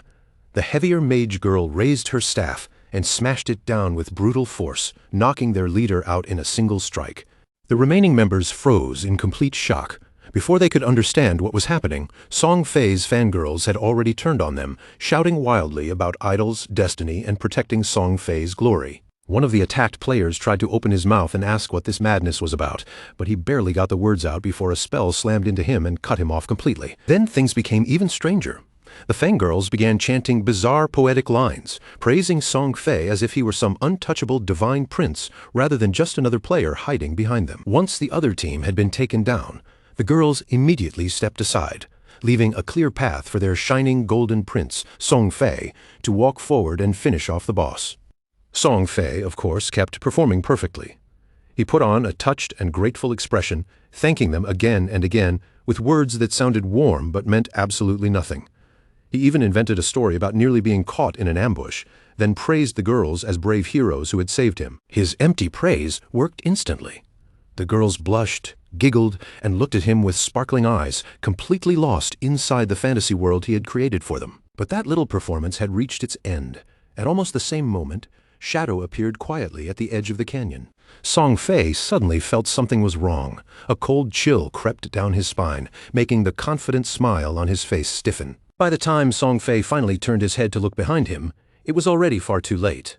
the heavier mage girl raised her staff and smashed it down with brutal force, knocking their leader out in a single strike. The remaining members froze in complete shock. Before they could understand what was happening, Song Fei's fangirls had already turned on them, shouting wildly about idols, destiny, and protecting Song Fei's glory. One of the attacked players tried to open his mouth and ask what this madness was about, but he barely got the words out before a spell slammed into him and cut him off completely. Then things became even stranger. The fangirls began chanting bizarre poetic lines, praising Song Fei as if he were some untouchable divine prince rather than just another player hiding behind them. Once the other team had been taken down, the girls immediately stepped aside, leaving a clear path for their shining golden prince, Song Fei, to walk forward and finish off the boss. Song Fei, of course, kept performing perfectly. He put on a touched and grateful expression, thanking them again and again with words that sounded warm but meant absolutely nothing. He even invented a story about nearly being caught in an ambush, then praised the girls as brave heroes who had saved him. His empty praise worked instantly. The girls blushed, giggled, and looked at him with sparkling eyes, completely lost inside the fantasy world he had created for them. But that little performance had reached its end. At almost the same moment, Shadow appeared quietly at the edge of the canyon. Song Fei suddenly felt something was wrong. A cold chill crept down his spine, making the confident smile on his face stiffen. By the time Song Fei finally turned his head to look behind him, it was already far too late.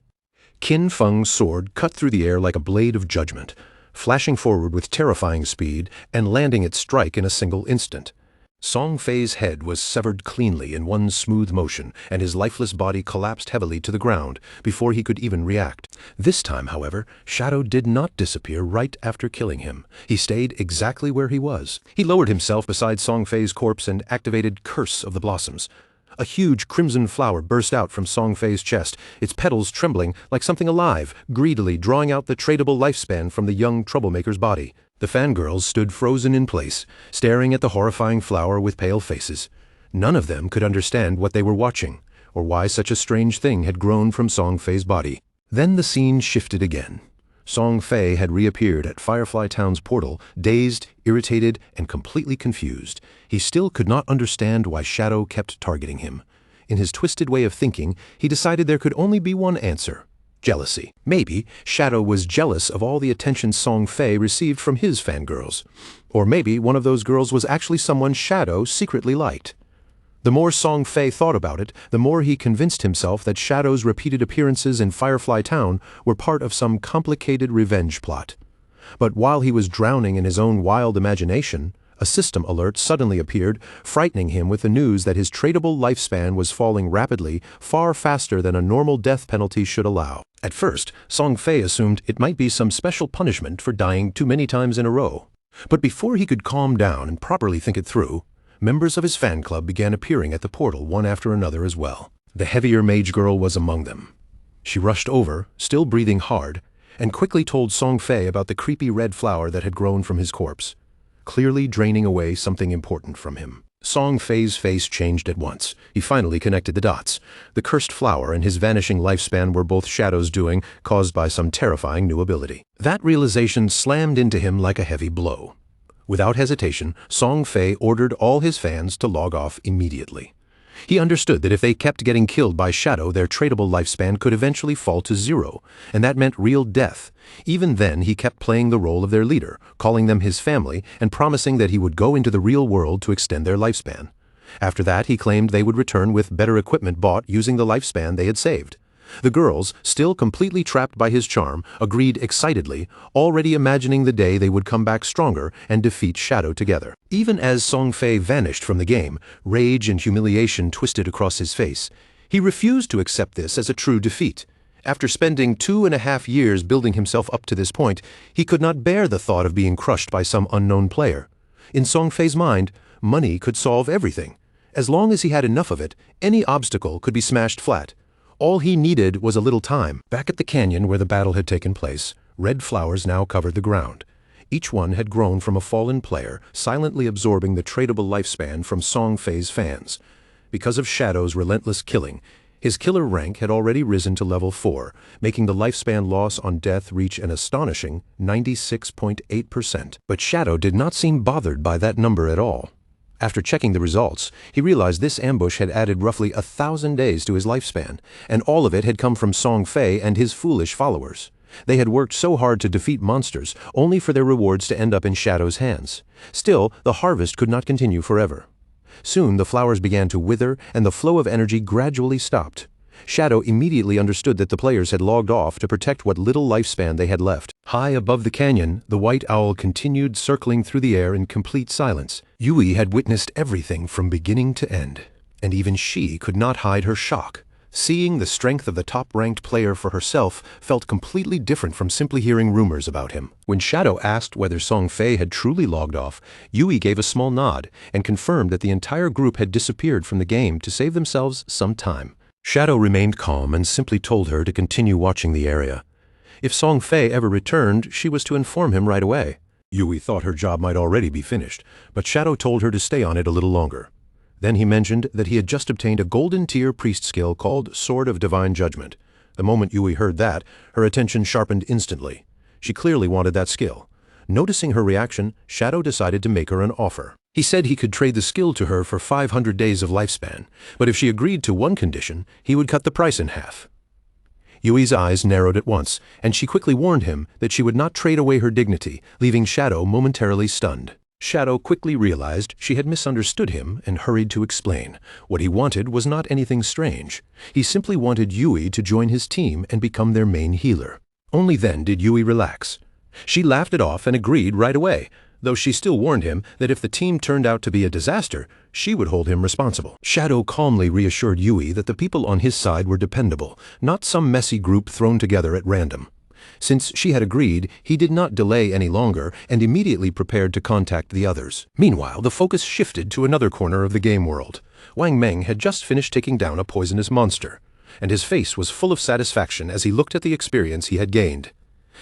Qin Feng's sword cut through the air like a blade of judgment, flashing forward with terrifying speed and landing its strike in a single instant. Song Fei's head was severed cleanly in one smooth motion, and his lifeless body collapsed heavily to the ground before he could even react. This time, however, Shadow did not disappear right after killing him. He stayed exactly where he was. He lowered himself beside Song Fei's corpse and activated Curse of the Blossoms. A huge crimson flower burst out from Song Fei's chest, its petals trembling like something alive, greedily drawing out the tradable lifespan from the young troublemaker's body. The fangirls stood frozen in place, staring at the horrifying flower with pale faces. None of them could understand what they were watching, or why such a strange thing had grown from Song Fei's body. Then the scene shifted again. Song Fei had reappeared at Firefly Town's portal, dazed, irritated, and completely confused. He still could not understand why Shadow kept targeting him. In his twisted way of thinking, he decided there could only be one answer: jealousy. Maybe Shadow was jealous of all the attention Song Fei received from his fangirls. Or maybe one of those girls was actually someone Shadow secretly liked. The more Song Fei thought about it, the more he convinced himself that Shadow's repeated appearances in Firefly Town were part of some complicated revenge plot. But while he was drowning in his own wild imagination, a system alert suddenly appeared, frightening him with the news that his tradable lifespan was falling rapidly, far faster than a normal death penalty should allow. At first, Song Fei assumed it might be some special punishment for dying too many times in a row. But before he could calm down and properly think it through, members of his fan club began appearing at the portal one after another as well. The heavier mage girl was among them. She rushed over, still breathing hard, and quickly told Song Fei about the creepy red flower that had grown from his corpse, clearly draining away something important from him. Song Fei's face changed at once. He finally connected the dots. The cursed flower and his vanishing lifespan were both Shadow's doing, caused by some terrifying new ability. That realization slammed into him like a heavy blow. Without hesitation, Song Fei ordered all his fans to log off immediately. He understood that if they kept getting killed by Shadow, their tradable lifespan could eventually fall to 0, and that meant real death. Even then, he kept playing the role of their leader, calling them his family and promising that he would go into the real world to extend their lifespan. After that, he claimed they would return with better equipment bought using the lifespan they had saved. The girls, still completely trapped by his charm, agreed excitedly, already imagining the day they would come back stronger and defeat Shadow together. Even as Song Fei vanished from the game, rage and humiliation twisted across his face. He refused to accept this as a true defeat. After spending 2.5 years building himself up to this point, he could not bear the thought of being crushed by some unknown player. In Song Fei's mind, money could solve everything. As long as he had enough of it, any obstacle could be smashed flat. All he needed was a little time. Back at the canyon where the battle had taken place, red flowers now covered the ground. Each one had grown from a fallen player, silently absorbing the tradable lifespan from Song Fei's fans. Because of Shadow's relentless killing, his killer rank had already risen to level 4, making the lifespan loss on death reach an astonishing 96.8%. But Shadow did not seem bothered by that number at all. After checking the results, he realized this ambush had added roughly 1,000 days to his lifespan, and all of it had come from Song Fei and his foolish followers. They had worked so hard to defeat monsters, only for their rewards to end up in Shadow's hands. Still, the harvest could not continue forever. Soon the flowers began to wither, and the flow of energy gradually stopped. Shadow immediately understood that the players had logged off to protect what little lifespan they had left. High above the canyon, the white owl continued circling through the air in complete silence. Yui had witnessed everything from beginning to end, and even she could not hide her shock. Seeing the strength of the top-ranked player for herself felt completely different from simply hearing rumors about him. When Shadow asked whether Song Fei had truly logged off, Yui gave a small nod and confirmed that the entire group had disappeared from the game to save themselves some time. Shadow remained calm and simply told her to continue watching the area. If Song Fei ever returned, she was to inform him right away. Yui thought her job might already be finished, but Shadow told her to stay on it a little longer. Then he mentioned that he had just obtained a golden tier priest skill called Sword of Divine Judgment. The moment Yui heard that, her attention sharpened instantly. She clearly wanted that skill. Noticing her reaction, Shadow decided to make her an offer. He said he could trade the skill to her for 500 days of lifespan, but if she agreed to one condition, he would cut the price in half. Yui's eyes narrowed at once, and she quickly warned him that she would not trade away her dignity, leaving Shadow momentarily stunned. Shadow quickly realized she had misunderstood him and hurried to explain. What he wanted was not anything strange. He simply wanted Yui to join his team and become their main healer. Only then did Yui relax. She laughed it off and agreed right away, though she still warned him that if the team turned out to be a disaster, she would hold him responsible. Shadow calmly reassured Yui that the people on his side were dependable, not some messy group thrown together at random. Since she had agreed, he did not delay any longer and immediately prepared to contact the others. Meanwhile, the focus shifted to another corner of the game world. Wang Meng had just finished taking down a poisonous monster, and his face was full of satisfaction as he looked at the experience he had gained.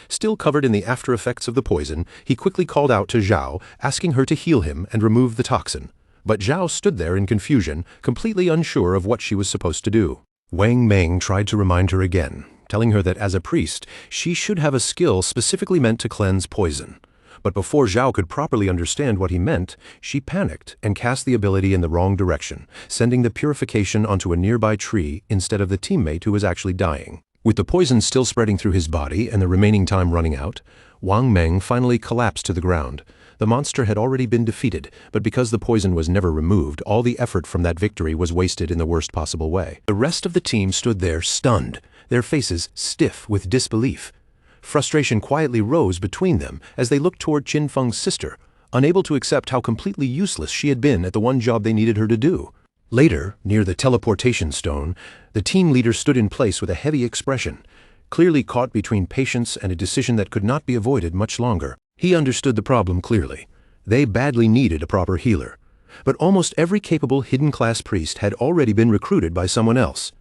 Still covered in the after effects of the poison, he quickly called out to Zhao, asking her to heal him and remove the toxin. But Zhao stood there in confusion, completely unsure of what she was supposed to do. Wang Meng tried to remind her again, telling her that as a priest, she should have a skill specifically meant to cleanse poison. But before Zhao could properly understand what he meant, she panicked and cast the ability in the wrong direction, sending the purification onto a nearby tree instead of the teammate who was actually dying. With the poison still spreading through his body and the remaining time running out, Wang Meng finally collapsed to the ground. The monster had already been defeated, but because the poison was never removed, all the effort from that victory was wasted in the worst possible way. The rest of the team stood there stunned, their faces stiff with disbelief. Frustration quietly rose between them as they looked toward Qin Feng's sister, unable to accept how completely useless she had been at the one job they needed her to do. Later, near the teleportation stone, the team leader stood in place with a heavy expression, clearly caught between patience and a decision that could not be avoided much longer. He understood the problem clearly. They badly needed a proper healer. But almost every capable hidden-class priest had already been recruited by someone else.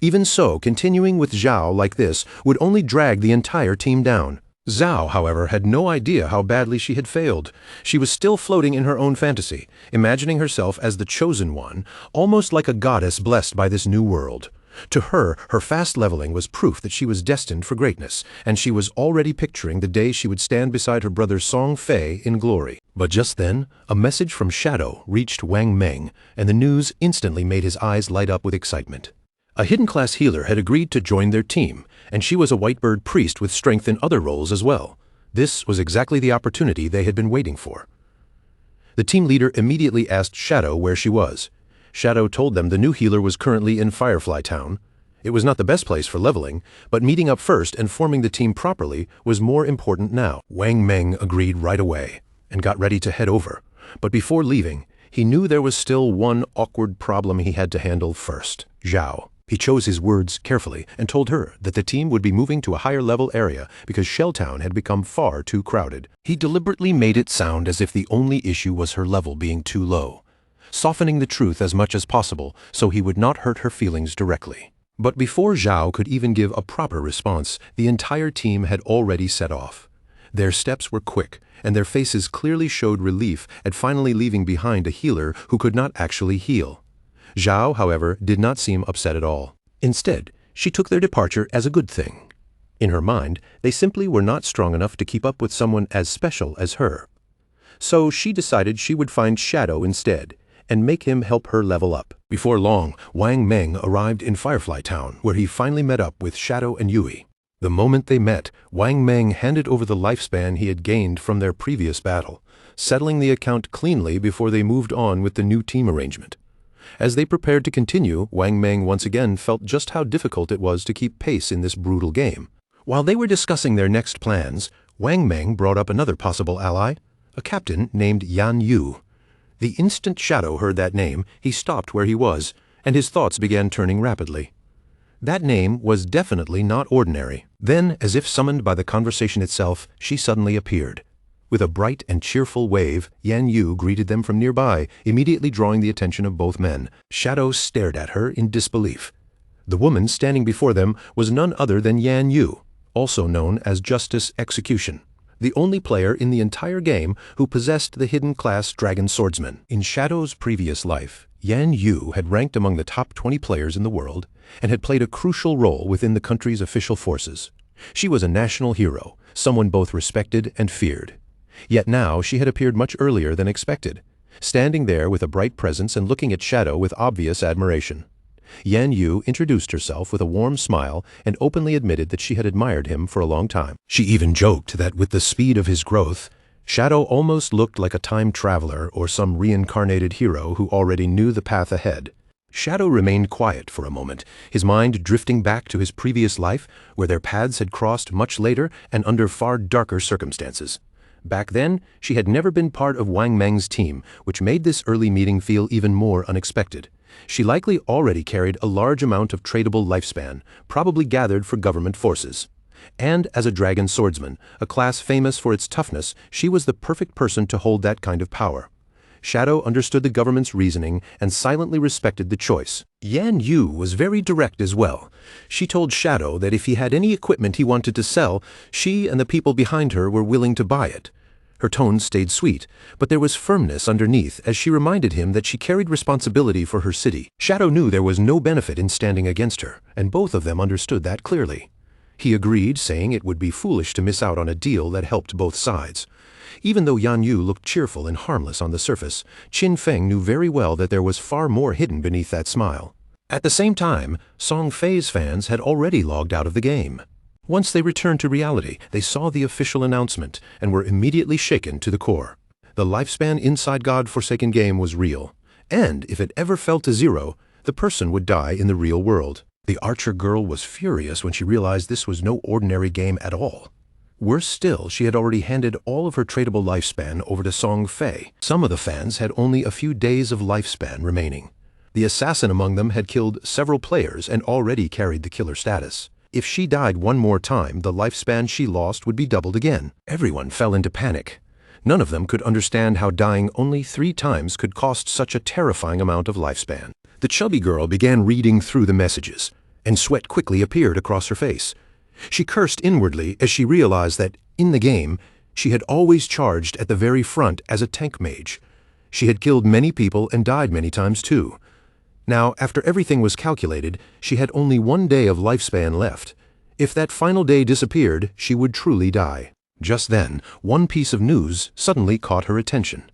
Even so, continuing with Zhao like this would only drag the entire team down. Zhao, however, had no idea how badly she had failed. She was still floating in her own fantasy, imagining herself as the chosen one, almost like a goddess blessed by this new world. To her, her fast leveling was proof that she was destined for greatness, and she was already picturing the day she would stand beside her brother Song Fei in glory. But just then, a message from Shadow reached Wang Meng, and the news instantly made his eyes light up with excitement. A hidden class healer had agreed to join their team, and she was a Whitebird priest with strength in other roles as well. This was exactly the opportunity they had been waiting for. The team leader immediately asked Shadow where she was. Shadow told them the new healer was currently in Firefly Town. It was not the best place for leveling, but meeting up first and forming the team properly was more important now. Wang Meng agreed right away and got ready to head over. But before leaving, he knew there was still one awkward problem he had to handle first: Zhao. He chose his words carefully and told her that the team would be moving to a higher level area because Shelltown had become far too crowded. He deliberately made it sound as if the only issue was her level being too low, softening the truth as much as possible so he would not hurt her feelings directly. But before Zhao could even give a proper response, the entire team had already set off. Their steps were quick, and their faces clearly showed relief at finally leaving behind a healer who could not actually heal. Zhao, however, did not seem upset at all. Instead, she took their departure as a good thing. In her mind, they simply were not strong enough to keep up with someone as special as her. So she decided she would find Shadow instead, and make him help her level up. Before long, Wang Meng arrived in Firefly Town, where he finally met up with Shadow and Yui. The moment they met, Wang Meng handed over the lifespan he had gained from their previous battle, settling the account cleanly before they moved on with the new team arrangement. As they prepared to continue, Wang Meng once again felt just how difficult it was to keep pace in this brutal game. While they were discussing their next plans, Wang Meng brought up another possible ally, a captain named Yan Yu. The instant Shadow heard that name, he stopped where he was, and his thoughts began turning rapidly. That name was definitely not ordinary. Then, as if summoned by the conversation itself, she suddenly appeared. With a bright and cheerful wave, Yan Yu greeted them from nearby, immediately drawing the attention of both men. Shadow stared at her in disbelief. The woman standing before them was none other than Yan Yu, also known as Justice Execution, the only player in the entire game who possessed the hidden class Dragon Swordsman. In Shadow's previous life, Yan Yu had ranked among the top 20 players in the world and had played a crucial role within the country's official forces. She was a national hero, someone both respected and feared. Yet now she had appeared much earlier than expected, standing there with a bright presence and looking at Shadow with obvious admiration. Yan Yu introduced herself with a warm smile and openly admitted that she had admired him for a long time. She even joked that with the speed of his growth, Shadow almost looked like a time traveler or some reincarnated hero who already knew the path ahead. Shadow remained quiet for a moment, his mind drifting back to his previous life where their paths had crossed much later and under far darker circumstances. Back then, she had never been part of Wang Meng's team, which made this early meeting feel even more unexpected. She likely already carried a large amount of tradable lifespan, probably gathered for government forces. And as a Dragon Swordsman, a class famous for its toughness, she was the perfect person to hold that kind of power. Shadow understood the government's reasoning and silently respected the choice. Yan Yu was very direct as well. She told Shadow that if he had any equipment he wanted to sell, she and the people behind her were willing to buy it. Her tone stayed sweet, but there was firmness underneath as she reminded him that she carried responsibility for her city. Shadow knew there was no benefit in standing against her, and both of them understood that clearly. He agreed, saying it would be foolish to miss out on a deal that helped both sides. Even though Yan Yu looked cheerful and harmless on the surface, Qin Feng knew very well that there was far more hidden beneath that smile. At the same time, Song Fei's fans had already logged out of the game. Once they returned to reality, they saw the official announcement and were immediately shaken to the core. The lifespan inside God-forsaken game was real, and if it ever fell to zero, the person would die in the real world. The Archer girl was furious when she realized this was no ordinary game at all. Worse still, she had already handed all of her tradable lifespan over to Song Fei. Some of the fans had only a few days of lifespan remaining. The assassin among them had killed several players and already carried the killer status. If she died one more time, the lifespan she lost would be doubled again. Everyone fell into panic. None of them could understand how dying only 3 times could cost such a terrifying amount of lifespan. The chubby girl began reading through the messages, and sweat quickly appeared across her face. She cursed inwardly as she realized that, in the game, she had always charged at the very front as a tank mage. She had killed many people and died many times too. Now, after everything was calculated, she had only 1 day of lifespan left. If that final day disappeared, she would truly die. Just then, one piece of news suddenly caught her attention.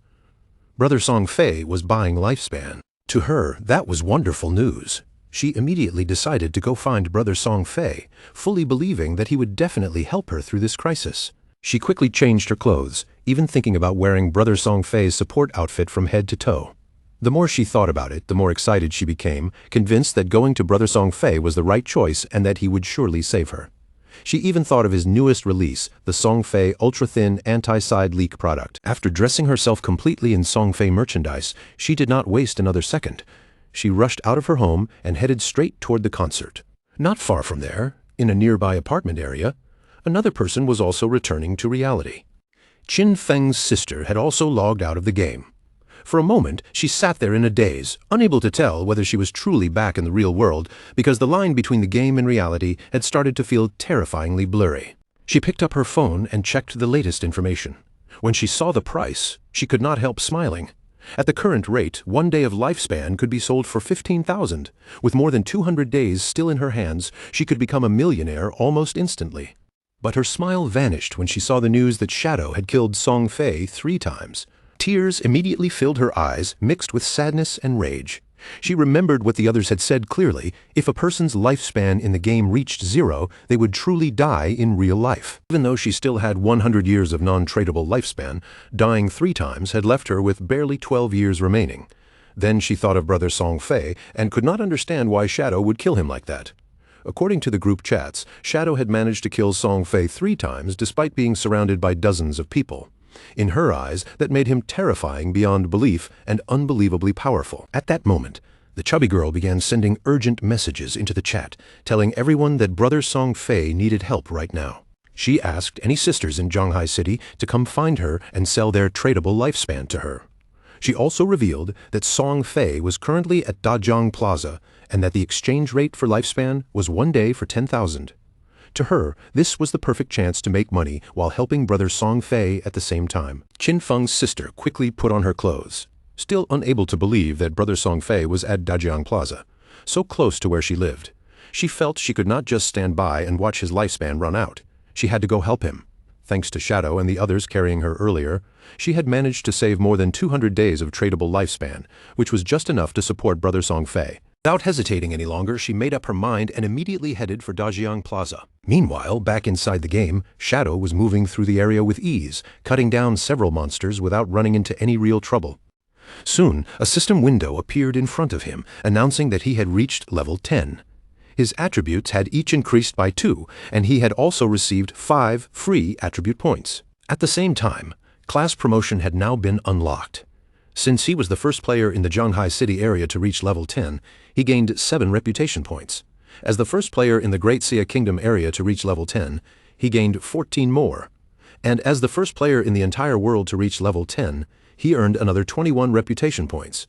Brother Song Fei was buying lifespan. To her, that was wonderful news. She immediately decided to go find Brother Song Fei, fully believing that he would definitely help her through this crisis. She quickly changed her clothes, even thinking about wearing Brother Song Fei's support outfit from head to toe. The more she thought about it, the more excited she became, convinced that going to Brother Song Fei was the right choice and that he would surely save her. She even thought of his newest release, the Song Fei Ultra Thin Anti-Side Leak product. After dressing herself completely in Song Fei merchandise, she did not waste another second. She rushed out of her home and headed straight toward the concert. Not far from there, in a nearby apartment area, another person was also returning to reality. Qin Feng's sister had also logged out of the game. For a moment, she sat there in a daze, unable to tell whether she was truly back in the real world because the line between the game and reality had started to feel terrifyingly blurry. She picked up her phone and checked the latest information. When she saw the price, she could not help smiling. At the current rate, 1 day of lifespan could be sold for 15,000. With more than 200 days still in her hands, she could become a millionaire almost instantly. But her smile vanished when she saw the news that Shadow had killed Song Fei 3 times. Tears immediately filled her eyes, mixed with sadness and rage. She remembered what the others had said clearly: if a person's lifespan in the game reached 0, they would truly die in real life. Even though she still had 100 years of non-tradable lifespan, dying 3 times had left her with barely 12 years remaining. Then she thought of Brother Song Fei and could not understand why Shadow would kill him like that. According to the group chats, Shadow had managed to kill Song Fei 3 times despite being surrounded by dozens of people. In her eyes, that made him terrifying beyond belief and unbelievably powerful. At that moment, the chubby girl began sending urgent messages into the chat, telling everyone that Brother Song Fei needed help right now. She asked any sisters in Zhanghai City to come find her and sell their tradable lifespan to her. She also revealed that Song Fei was currently at Dajiang Plaza and that the exchange rate for lifespan was 1 day for 10,000. To her, this was the perfect chance to make money while helping Brother Song Fei at the same time. Qin Feng's sister quickly put on her clothes, still unable to believe that Brother Song Fei was at Dajiang Plaza, so close to where she lived. She felt she could not just stand by and watch his lifespan run out. She had to go help him. Thanks to Shadow and the others carrying her earlier, she had managed to save more than 200 days of tradable lifespan, which was just enough to support Brother Song Fei. Without hesitating any longer, she made up her mind and immediately headed for Dajiang Plaza. Meanwhile, back inside the game, Shadow was moving through the area with ease, cutting down several monsters without running into any real trouble. Soon, a system window appeared in front of him, announcing that he had reached level 10. His attributes had each increased by 2, and he had also received 5 free attribute points. At the same time, class promotion had now been unlocked. Since he was the first player in the Zhanghai City area to reach level 10, he gained 7 reputation points. As the first player in the Great Xia Kingdom area to reach level 10, he gained 14 more. And as the first player in the entire world to reach level 10, he earned another 21 reputation points.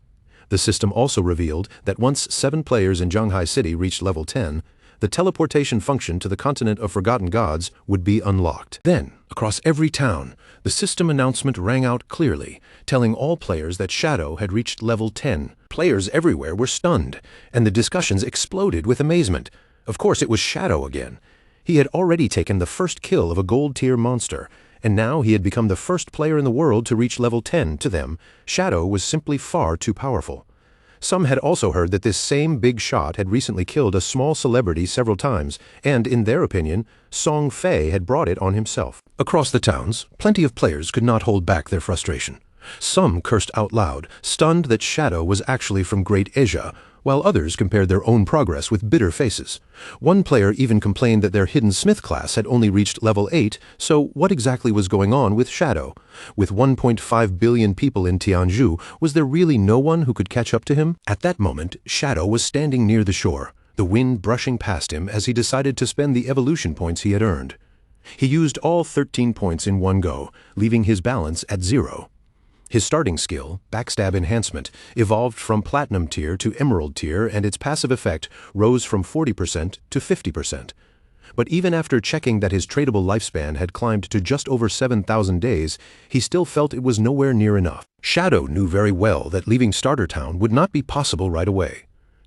The system also revealed that once 7 players in Zhanghai City reached level 10, the teleportation function to the continent of Forgotten Gods would be unlocked. Then, across every town, the system announcement rang out clearly, telling all players that Shadow had reached level 10. Players everywhere were stunned, and the discussions exploded with amazement. Of course, it was Shadow again. He had already taken the first kill of a gold-tier monster, and now he had become the first player in the world to reach level 10. To them, Shadow was simply far too powerful. Some had also heard that this same big shot had recently killed a small celebrity several times, and, in their opinion, Song Fei had brought it on himself. Across the towns, plenty of players could not hold back their frustration. Some cursed out loud, stunned that Shadow was actually from Great Asia, while others compared their own progress with bitter faces. One player even complained that their Hidden Smith class had only reached level 8, so what exactly was going on with Shadow? With 1.5 billion people in Tianzhu, was there really no one who could catch up to him? At that moment, Shadow was standing near the shore, the wind brushing past him as he decided to spend the evolution points he had earned. He used all 13 points in one go, leaving his balance at 0. His starting skill, Backstab Enhancement, evolved from Platinum tier to Emerald tier, and its passive effect rose from 40% to 50%. But even after checking that his tradable lifespan had climbed to just over 7,000 days, he still felt it was nowhere near enough. Shadow knew very well that leaving Starter Town would not be possible right away.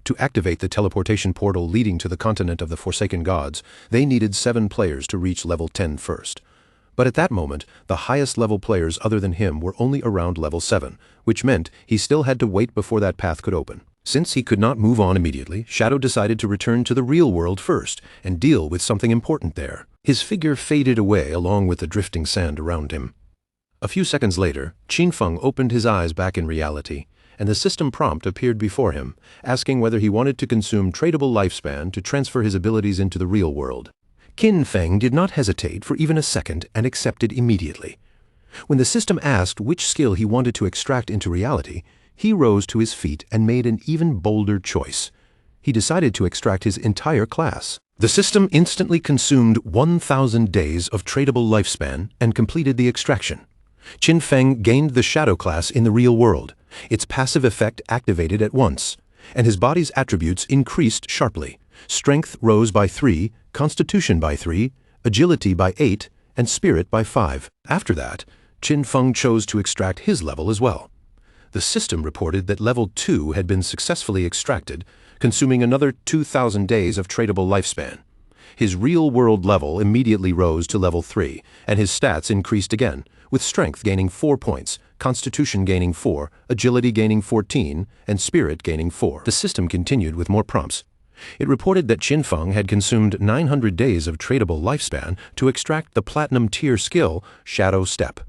To activate the teleportation portal leading to the continent of the Forsaken Gods, they needed 7 players to reach level 10 first. But at that moment, the highest level players other than him were only around level 7, which meant he still had to wait before that path could open. Since he could not move on immediately, Shadow decided to return to the real world first and deal with something important there. His figure faded away along with the drifting sand around him. A few seconds later, Qin Feng opened his eyes back in reality, and the system prompt appeared before him, asking whether he wanted to consume tradable lifespan to transfer his abilities into the real world. Qin Feng did not hesitate for even a second and accepted immediately. When the system asked which skill he wanted to extract into reality, he rose to his feet and made an even bolder choice. He decided to extract his entire class. The system instantly consumed 1,000 days of tradable lifespan and completed the extraction. Qin Feng gained the Shadow class in the real world. Its passive effect activated at once, and his body's attributes increased sharply. Strength rose by 3, Constitution by 3, Agility by 8, and Spirit by 5. After that, Qin Feng chose to extract his level as well. The system reported that level 2 had been successfully extracted, consuming another 2,000 days of tradable lifespan. His real-world level immediately rose to level 3, and his stats increased again, with Strength gaining 4 points, Constitution gaining 4, Agility gaining 14, and Spirit gaining 4. The system continued with more prompts. It reported that Qin Feng had consumed 900 days of tradable lifespan to extract the Platinum tier skill, Shadow Step.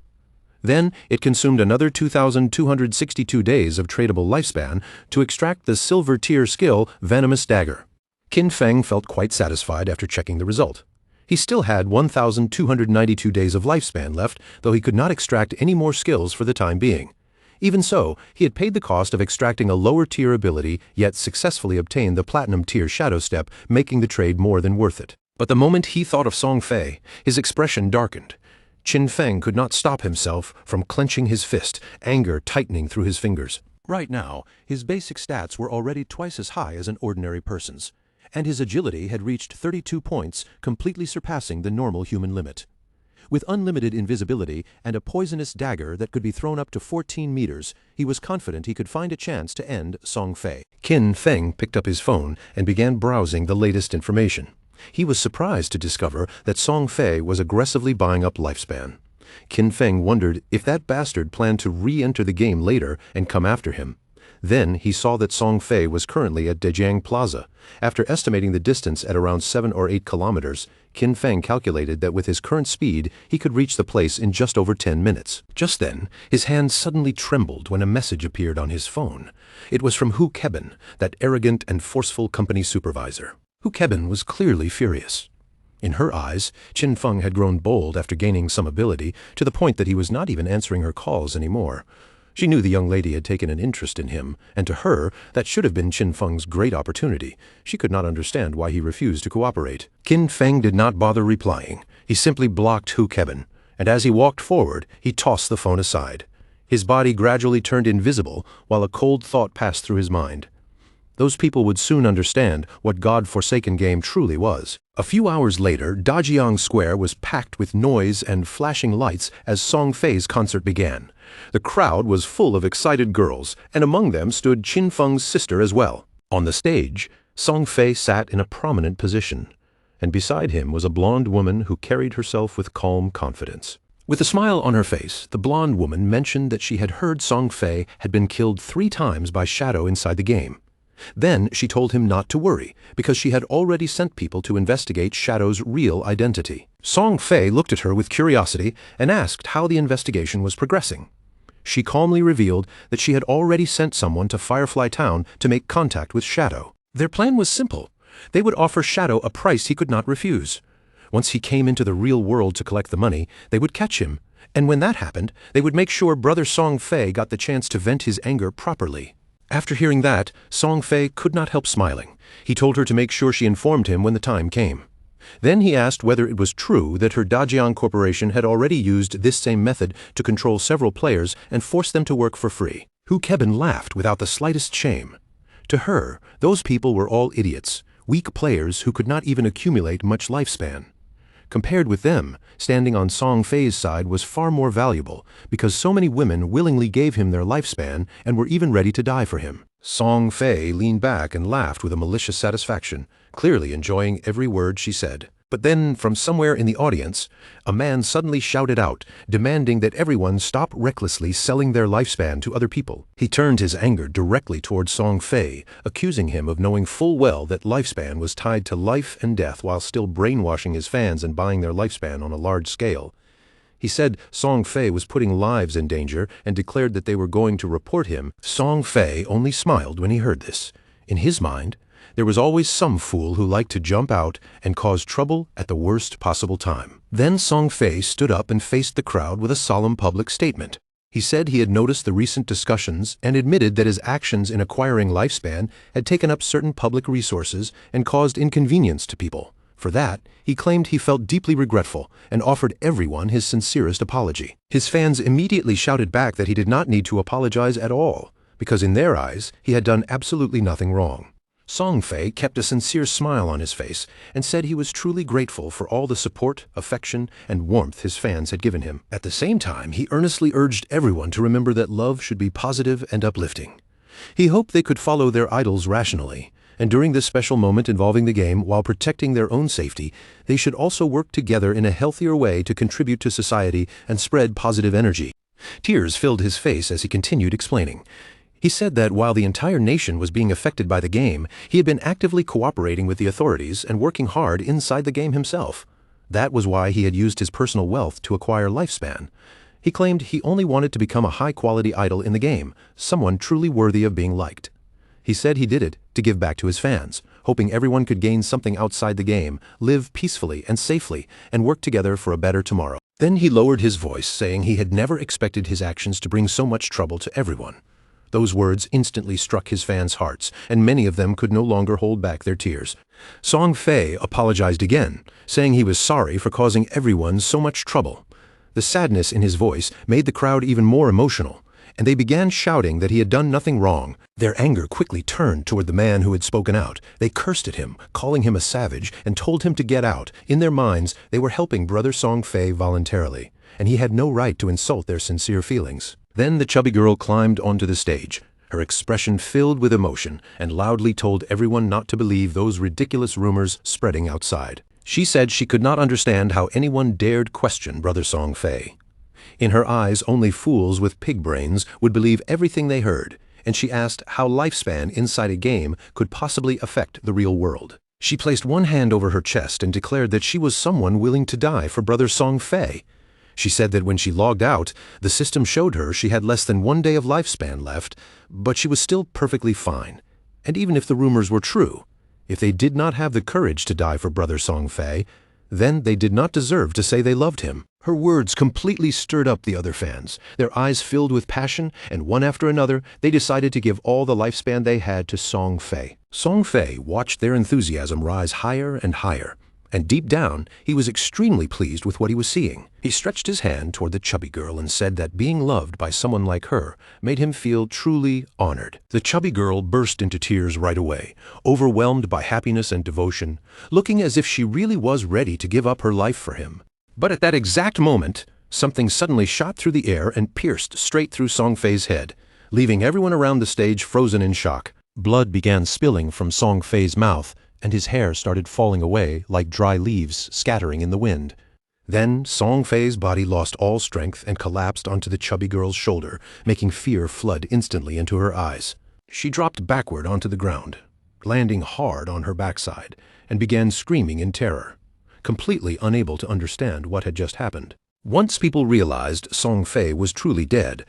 Then, it consumed another 2,262 days of tradable lifespan to extract the Silver tier skill, Venomous Dagger. Qin Feng felt quite satisfied after checking the result. He still had 1,292 days of lifespan left, though he could not extract any more skills for the time being. Even so, he had paid the cost of extracting a lower tier ability, yet successfully obtained the Platinum tier Shadow Step, making the trade more than worth it. But the moment he thought of Song Fei, his expression darkened. Qin Feng could not stop himself from clenching his fist, anger tightening through his fingers. Right now, his basic stats were already twice as high as an ordinary person's, and his agility had reached 32 points, completely surpassing the normal human limit. With unlimited invisibility and a poisonous dagger that could be thrown up to 14 meters, he was confident he could find a chance to end Song Fei. Qin Feng picked up his phone and began browsing the latest information. He was surprised to discover that Song Fei was aggressively buying up lifespan. Qin Feng wondered if that bastard planned to re-enter the game later and come after him. Then he saw that Song Fei was currently at Dejiang Plaza. After estimating the distance at around 7 or 8 kilometers, Qin Feng calculated that with his current speed, he could reach the place in just over 10 minutes. Just then, his hand suddenly trembled when a message appeared on his phone. It was from Hu Keben, that arrogant and forceful company supervisor. Hu Keben was clearly furious. In her eyes, Qin Feng had grown bold after gaining some ability, to the point that he was not even answering her calls anymore. She knew the young lady had taken an interest in him, and to her, that should have been Qin Feng's great opportunity. She could not understand why he refused to cooperate. Qin Feng did not bother replying. He simply blocked Hu Keben, and as he walked forward, he tossed the phone aside. His body gradually turned invisible, while a cold thought passed through his mind. Those people would soon understand what God-forsaken game truly was. A few hours later, Dajiang Square was packed with noise and flashing lights as Song Fei's concert began. The crowd was full of excited girls, and among them stood Qin Feng's sister as well. On the stage, Song Fei sat in a prominent position, and beside him was a blonde woman who carried herself with calm confidence. With a smile on her face, the blonde woman mentioned that she had heard Song Fei had been killed 3 times by Shadow inside the game. Then she told him not to worry, because she had already sent people to investigate Shadow's real identity. Song Fei looked at her with curiosity and asked how the investigation was progressing. She calmly revealed that she had already sent someone to Firefly Town to make contact with Shadow. Their plan was simple. They would offer Shadow a price he could not refuse. Once he came into the real world to collect the money, they would catch him, and when that happened, they would make sure Brother Song Fei got the chance to vent his anger properly. After hearing that, Song Fei could not help smiling. He told her to make sure she informed him when the time came. Then he asked whether it was true that her Dajiang Corporation had already used this same method to control several players and force them to work for free. Hu Keben laughed without the slightest shame. To her, those people were all idiots, weak players who could not even accumulate much lifespan. Compared with them, standing on Song Fei's side was far more valuable, because so many women willingly gave him their lifespan and were even ready to die for him. Song Fei leaned back and laughed with a malicious satisfaction, clearly enjoying every word she said. But then, from somewhere in the audience, a man suddenly shouted out, demanding that everyone stop recklessly selling their lifespan to other people. He turned his anger directly toward Song Fei, accusing him of knowing full well that lifespan was tied to life and death while still brainwashing his fans and buying their lifespan on a large scale. He said Song Fei was putting lives in danger and declared that they were going to report him. Song Fei only smiled when he heard this. In his mind, there was always some fool who liked to jump out and cause trouble at the worst possible time. Then Song Fei stood up and faced the crowd with a solemn public statement. He said he had noticed the recent discussions and admitted that his actions in acquiring lifespan had taken up certain public resources and caused inconvenience to people. For that, he claimed he felt deeply regretful and offered everyone his sincerest apology. His fans immediately shouted back that he did not need to apologize at all, because in their eyes, he had done absolutely nothing wrong. Song Fei kept a sincere smile on his face and said he was truly grateful for all the support, affection, and warmth his fans had given him. At the same time, he earnestly urged everyone to remember that love should be positive and uplifting. He hoped they could follow their idols rationally, and during this special moment involving the game, while protecting their own safety, they should also work together in a healthier way to contribute to society and spread positive energy. Tears filled his face as he continued explaining. He said that while the entire nation was being affected by the game, he had been actively cooperating with the authorities and working hard inside the game himself. That was why he had used his personal wealth to acquire lifespan. He claimed he only wanted to become a high-quality idol in the game, someone truly worthy of being liked. He said he did it to give back to his fans, hoping everyone could gain something outside the game, live peacefully and safely, and work together for a better tomorrow. Then he lowered his voice, saying he had never expected his actions to bring so much trouble to everyone. Those words instantly struck his fans' hearts, and many of them could no longer hold back their tears. Song Fei apologized again, saying he was sorry for causing everyone so much trouble. The sadness in his voice made the crowd even more emotional, and they began shouting that he had done nothing wrong. Their anger quickly turned toward the man who had spoken out. They cursed at him, calling him a savage, and told him to get out. In their minds, they were helping Brother Song Fei voluntarily, and he had no right to insult their sincere feelings. Then the chubby girl climbed onto the stage, her expression filled with emotion, and loudly told everyone not to believe those ridiculous rumors spreading outside. She said she could not understand how anyone dared question Brother Song Fei. In her eyes, only fools with pig brains would believe everything they heard, and she asked how lifespan inside a game could possibly affect the real world. She placed one hand over her chest and declared that she was someone willing to die for Brother Song Fei. She said that when she logged out, the system showed her she had less than 1 day of lifespan left, but she was still perfectly fine. And even if the rumors were true, if they did not have the courage to die for Brother Song Fei, then they did not deserve to say they loved him. Her words completely stirred up the other fans. Their eyes filled with passion, and one after another, they decided to give all the lifespan they had to Song Fei. Song Fei watched their enthusiasm rise higher and higher, and deep down, he was extremely pleased with what he was seeing. He stretched his hand toward the chubby girl and said that being loved by someone like her made him feel truly honored. The chubby girl burst into tears right away, overwhelmed by happiness and devotion, looking as if she really was ready to give up her life for him. But at that exact moment, something suddenly shot through the air and pierced straight through Song Fei's head, leaving everyone around the stage frozen in shock. Blood began spilling from Song Fei's mouth, and his hair started falling away like dry leaves scattering in the wind. Then Song Fei's body lost all strength and collapsed onto the chubby girl's shoulder, making fear flood instantly into her eyes. She dropped backward onto the ground, landing hard on her backside, and began screaming in terror, completely unable to understand what had just happened. Once people realized Song Fei was truly dead,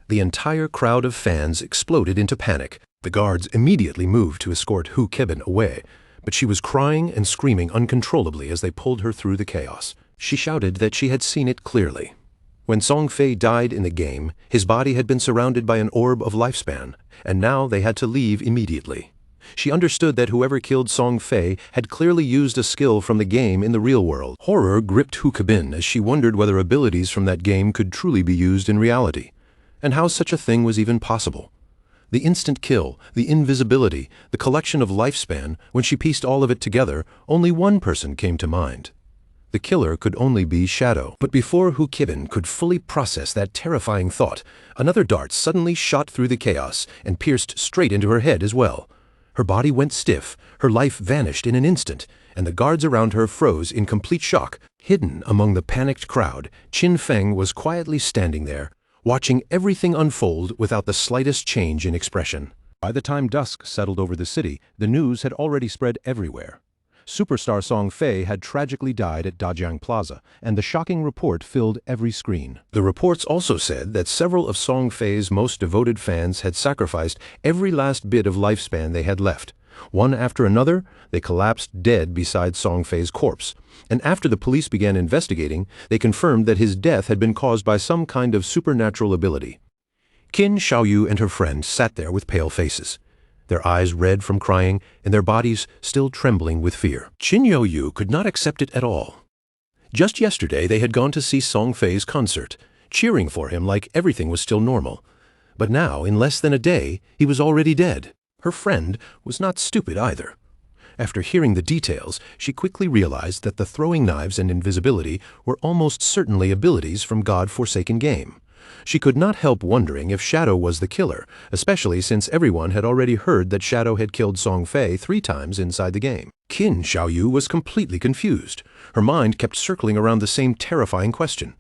the entire crowd of fans exploded into panic. The guards immediately moved to escort Hu Kebin away, but she was crying and screaming uncontrollably as they pulled her through the chaos. She shouted that she had seen it clearly. When Song Fei died in the game, his body had been surrounded by an orb of lifespan, and now they had to leave immediately. She understood that whoever killed Song Fei had clearly used a skill from the game in the real world. Horror gripped Hu Kebin as she wondered whether abilities from that game could truly be used in reality, and how such a thing was even possible. The instant kill, the invisibility, the collection of lifespan, when she pieced all of it together, only one person came to mind. The killer could only be Shadow. But before Hu Kibin could fully process that terrifying thought, another dart suddenly shot through the chaos and pierced straight into her head as well. Her body went stiff, her life vanished in an instant, and the guards around her froze in complete shock. Hidden among the panicked crowd, Qin Feng was quietly standing there, watching everything unfold without the slightest change in expression. By the time dusk settled over the city, the news had already spread everywhere. Superstar Song Fei had tragically died at Dajiang Plaza, and the shocking report filled every screen. The reports also said that several of Song Fei's most devoted fans had sacrificed every last bit of lifespan they had left. One after another, they collapsed dead beside Song Fei's corpse, and after the police began investigating, they confirmed that his death had been caused by some kind of supernatural ability. Qin Xiaoyu and her friend sat there with pale faces, their eyes red from crying and their bodies still trembling with fear. Qin Xiaoyu could not accept it at all. Just yesterday they had gone to see Song Fei's concert, cheering for him like everything was still normal. But now, in less than a day, he was already dead. Her friend was not stupid either. After hearing the details, she quickly realized that the throwing knives and invisibility were almost certainly abilities from God-forsaken game. She could not help wondering if Shadow was the killer, especially since everyone had already heard that Shadow had killed Song Fei 3 times inside the game. Qin Xiaoyu was completely confused. Her mind kept circling around the same terrifying question.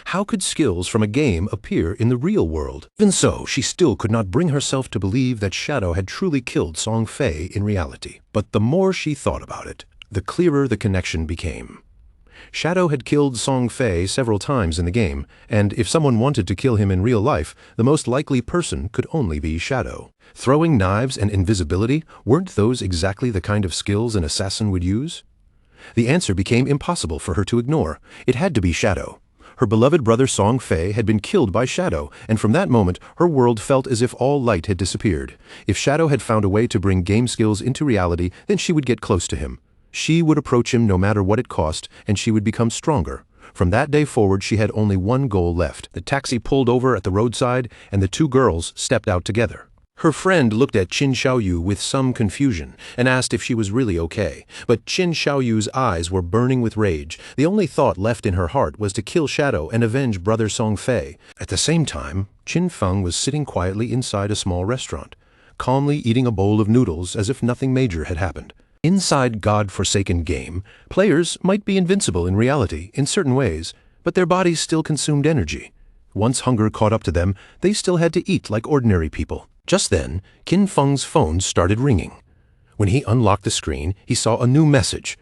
How could skills from a game appear in the real world? Even so, she still could not bring herself to believe that Shadow had truly killed Song Fei in reality. But the more she thought about it, the clearer the connection became. Shadow had killed Song Fei several times in the game, and if someone wanted to kill him in real life, the most likely person could only be Shadow. Throwing knives and invisibility, weren't those exactly the kind of skills an assassin would use? The answer became impossible for her to ignore. It had to be Shadow. Her beloved brother Song Fei had been killed by Shadow, and from that moment her world felt as if all light had disappeared. If Shadow had found a way to bring game skills into reality, then she would get close to him. She would approach him no matter what it cost, and she would become stronger. From that day forward, she had only one goal left. The taxi pulled over at the roadside, and the 2 girls stepped out together. Her friend looked at Qin Xiaoyu with some confusion and asked if she was really okay. But Qin Xiaoyu's eyes were burning with rage. The only thought left in her heart was to kill Shadow and avenge brother Song Fei. At the same time, Qin Feng was sitting quietly inside a small restaurant, calmly eating a bowl of noodles as if nothing major had happened. Inside God-forsaken game, players might be invincible in reality in certain ways, but their bodies still consumed energy. Once hunger caught up to them, they still had to eat like ordinary people. Just then, Qin Feng's phone started ringing. When he unlocked the screen, he saw a new message.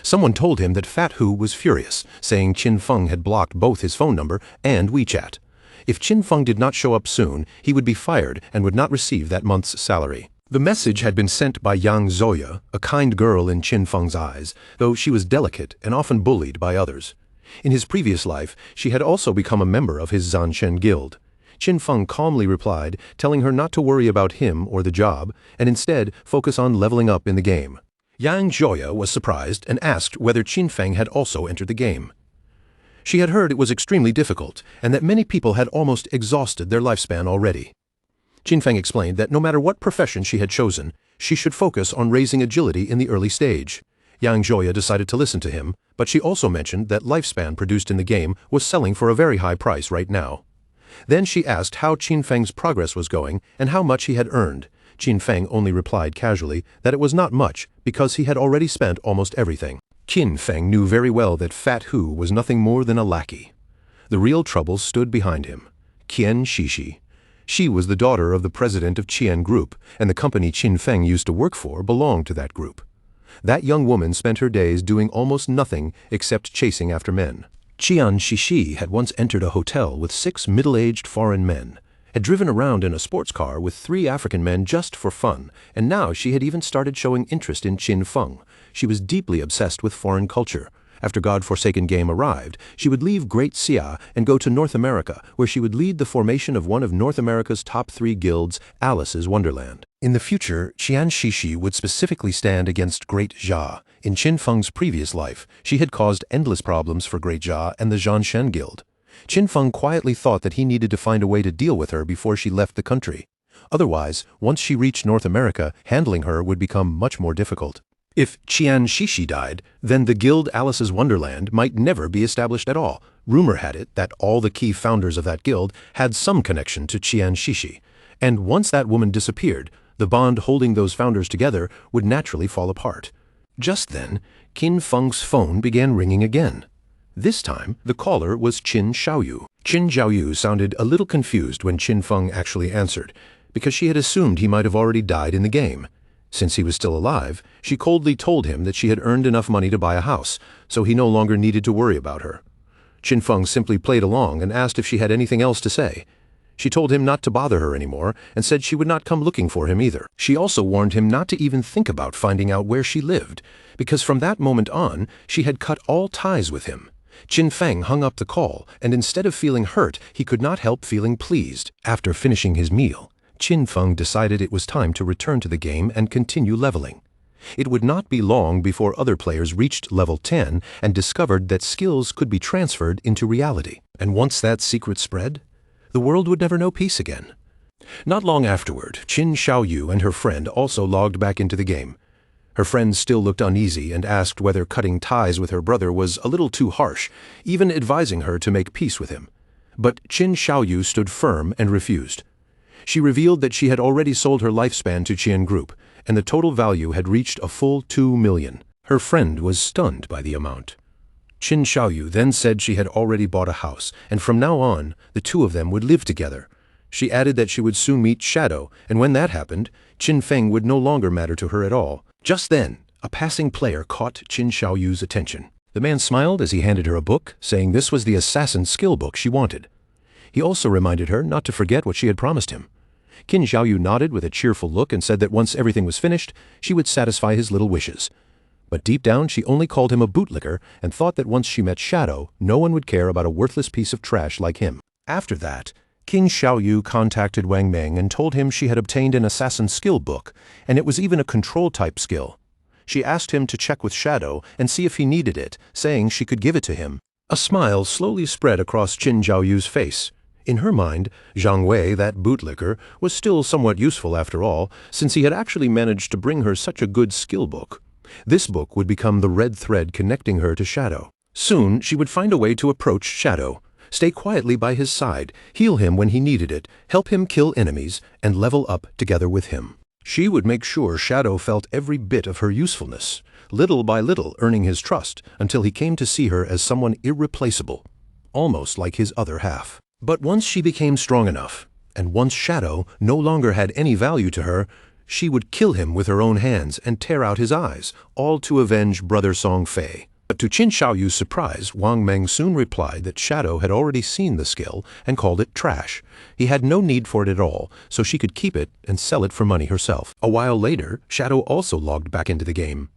Someone told him that Fat Hu was furious, saying Qin Feng had blocked both his phone number and WeChat. If Qin Feng did not show up soon, he would be fired and would not receive that month's salary. The message had been sent by Yang Zoya, a kind girl in Qin Feng's eyes, though she was delicate and often bullied by others. In his previous life, she had also become a member of his Zanshen guild. Qin Feng calmly replied, telling her not to worry about him or the job, and instead focus on leveling up in the game. Yang Zoya was surprised and asked whether Qin Feng had also entered the game. She had heard it was extremely difficult, and that many people had almost exhausted their lifespan already. Qin Feng explained that no matter what profession she had chosen, she should focus on raising agility in the early stage. Yang Zoya decided to listen to him, but she also mentioned that lifespan produced in the game was selling for a very high price right now. Then she asked how Qin Feng's progress was going and how much he had earned. Qin Feng only replied casually that it was not much because he had already spent almost everything. Qin Feng knew very well that Fat Hu was nothing more than a lackey. The real trouble stood behind him. Qian Shishi. She was the daughter of the president of Qian Group, and the company Qin Feng used to work for belonged to that group. That young woman spent her days doing almost nothing except chasing after men. Qian Shishi had once entered a hotel with 6 middle-aged foreign men, had driven around in a sports car with 3 African men just for fun, and now she had even started showing interest in Qin Feng. She was deeply obsessed with foreign culture. After God-forsaken game arrived, she would leave Great Xia and go to North America, where she would lead the formation of one of North America's top 3 guilds, Alice's Wonderland. In the future, Qian Shishi would specifically stand against Great Xia. In Qin Feng's previous life, she had caused endless problems for Great Xia and the Zanshen Guild. Qin Feng quietly thought that he needed to find a way to deal with her before she left the country. Otherwise, once she reached North America, handling her would become much more difficult. If Qian Shishi died, then the guild Alice's Wonderland might never be established at all. Rumor had it that all the key founders of that guild had some connection to Qian Shishi, and once that woman disappeared, the bond holding those founders together would naturally fall apart. Just then, Qin Feng's phone began ringing again. This time, the caller was Qin Xiaoyu. Qin Xiaoyu sounded a little confused when Qin Feng actually answered, because she had assumed he might have already died in the game. Since he was still alive, she coldly told him that she had earned enough money to buy a house, so he no longer needed to worry about her. Qin Feng simply played along and asked if she had anything else to say. She told him not to bother her anymore and said she would not come looking for him either. She also warned him not to even think about finding out where she lived, because from that moment on, she had cut all ties with him. Qin Feng hung up the call, and instead of feeling hurt, he could not help feeling pleased. After finishing his meal, Qin Feng decided it was time to return to the game and continue leveling. It would not be long before other players reached level 10 and discovered that skills could be transferred into reality. And once that secret spread, the world would never know peace again. Not long afterward, Qin Xiaoyu and her friend also logged back into the game. Her friend still looked uneasy and asked whether cutting ties with her brother was a little too harsh, even advising her to make peace with him. But Qin Xiaoyu stood firm and refused. She revealed that she had already sold her lifespan to Qian Group, and the total value had reached a full 2 million. Her friend was stunned by the amount. Qin Xiaoyu then said she had already bought a house, and from now on, the two of them would live together. She added that she would soon meet Shadow, and when that happened, Qin Feng would no longer matter to her at all. Just then, a passing player caught Qin Xiaoyu's attention. The man smiled as he handed her a book, saying this was the assassin skill book she wanted. He also reminded her not to forget what she had promised him. Qin Xiaoyu nodded with a cheerful look and said that once everything was finished, she would satisfy his little wishes. But deep down, she only called him a bootlicker and thought that once she met Shadow, no one would care about a worthless piece of trash like him. After that, Qin Xiaoyu contacted Wang Meng and told him she had obtained an assassin skill book, and it was even a control-type skill. She asked him to check with Shadow and see if he needed it, saying she could give it to him. A smile slowly spread across Qin Xiaoyu's face. In her mind, Zhang Wei, that bootlicker, was still somewhat useful after all, since he had actually managed to bring her such a good skill book. This book would become the red thread connecting her to Shadow. Soon, she would find a way to approach Shadow, stay quietly by his side, heal him when he needed it, help him kill enemies, and level up together with him. She would make sure Shadow felt every bit of her usefulness, little by little earning his trust until he came to see her as someone irreplaceable, almost like his other half. But once she became strong enough, and once Shadow no longer had any value to her, she would kill him with her own hands and tear out his eyes, all to avenge Brother Song Fei. But to Qin Xiaoyu's surprise, Wang Meng soon replied that Shadow had already seen the skill and called it trash. He had no need for it at all, so she could keep it and sell it for money herself. A while later, Shadow also logged back into the game.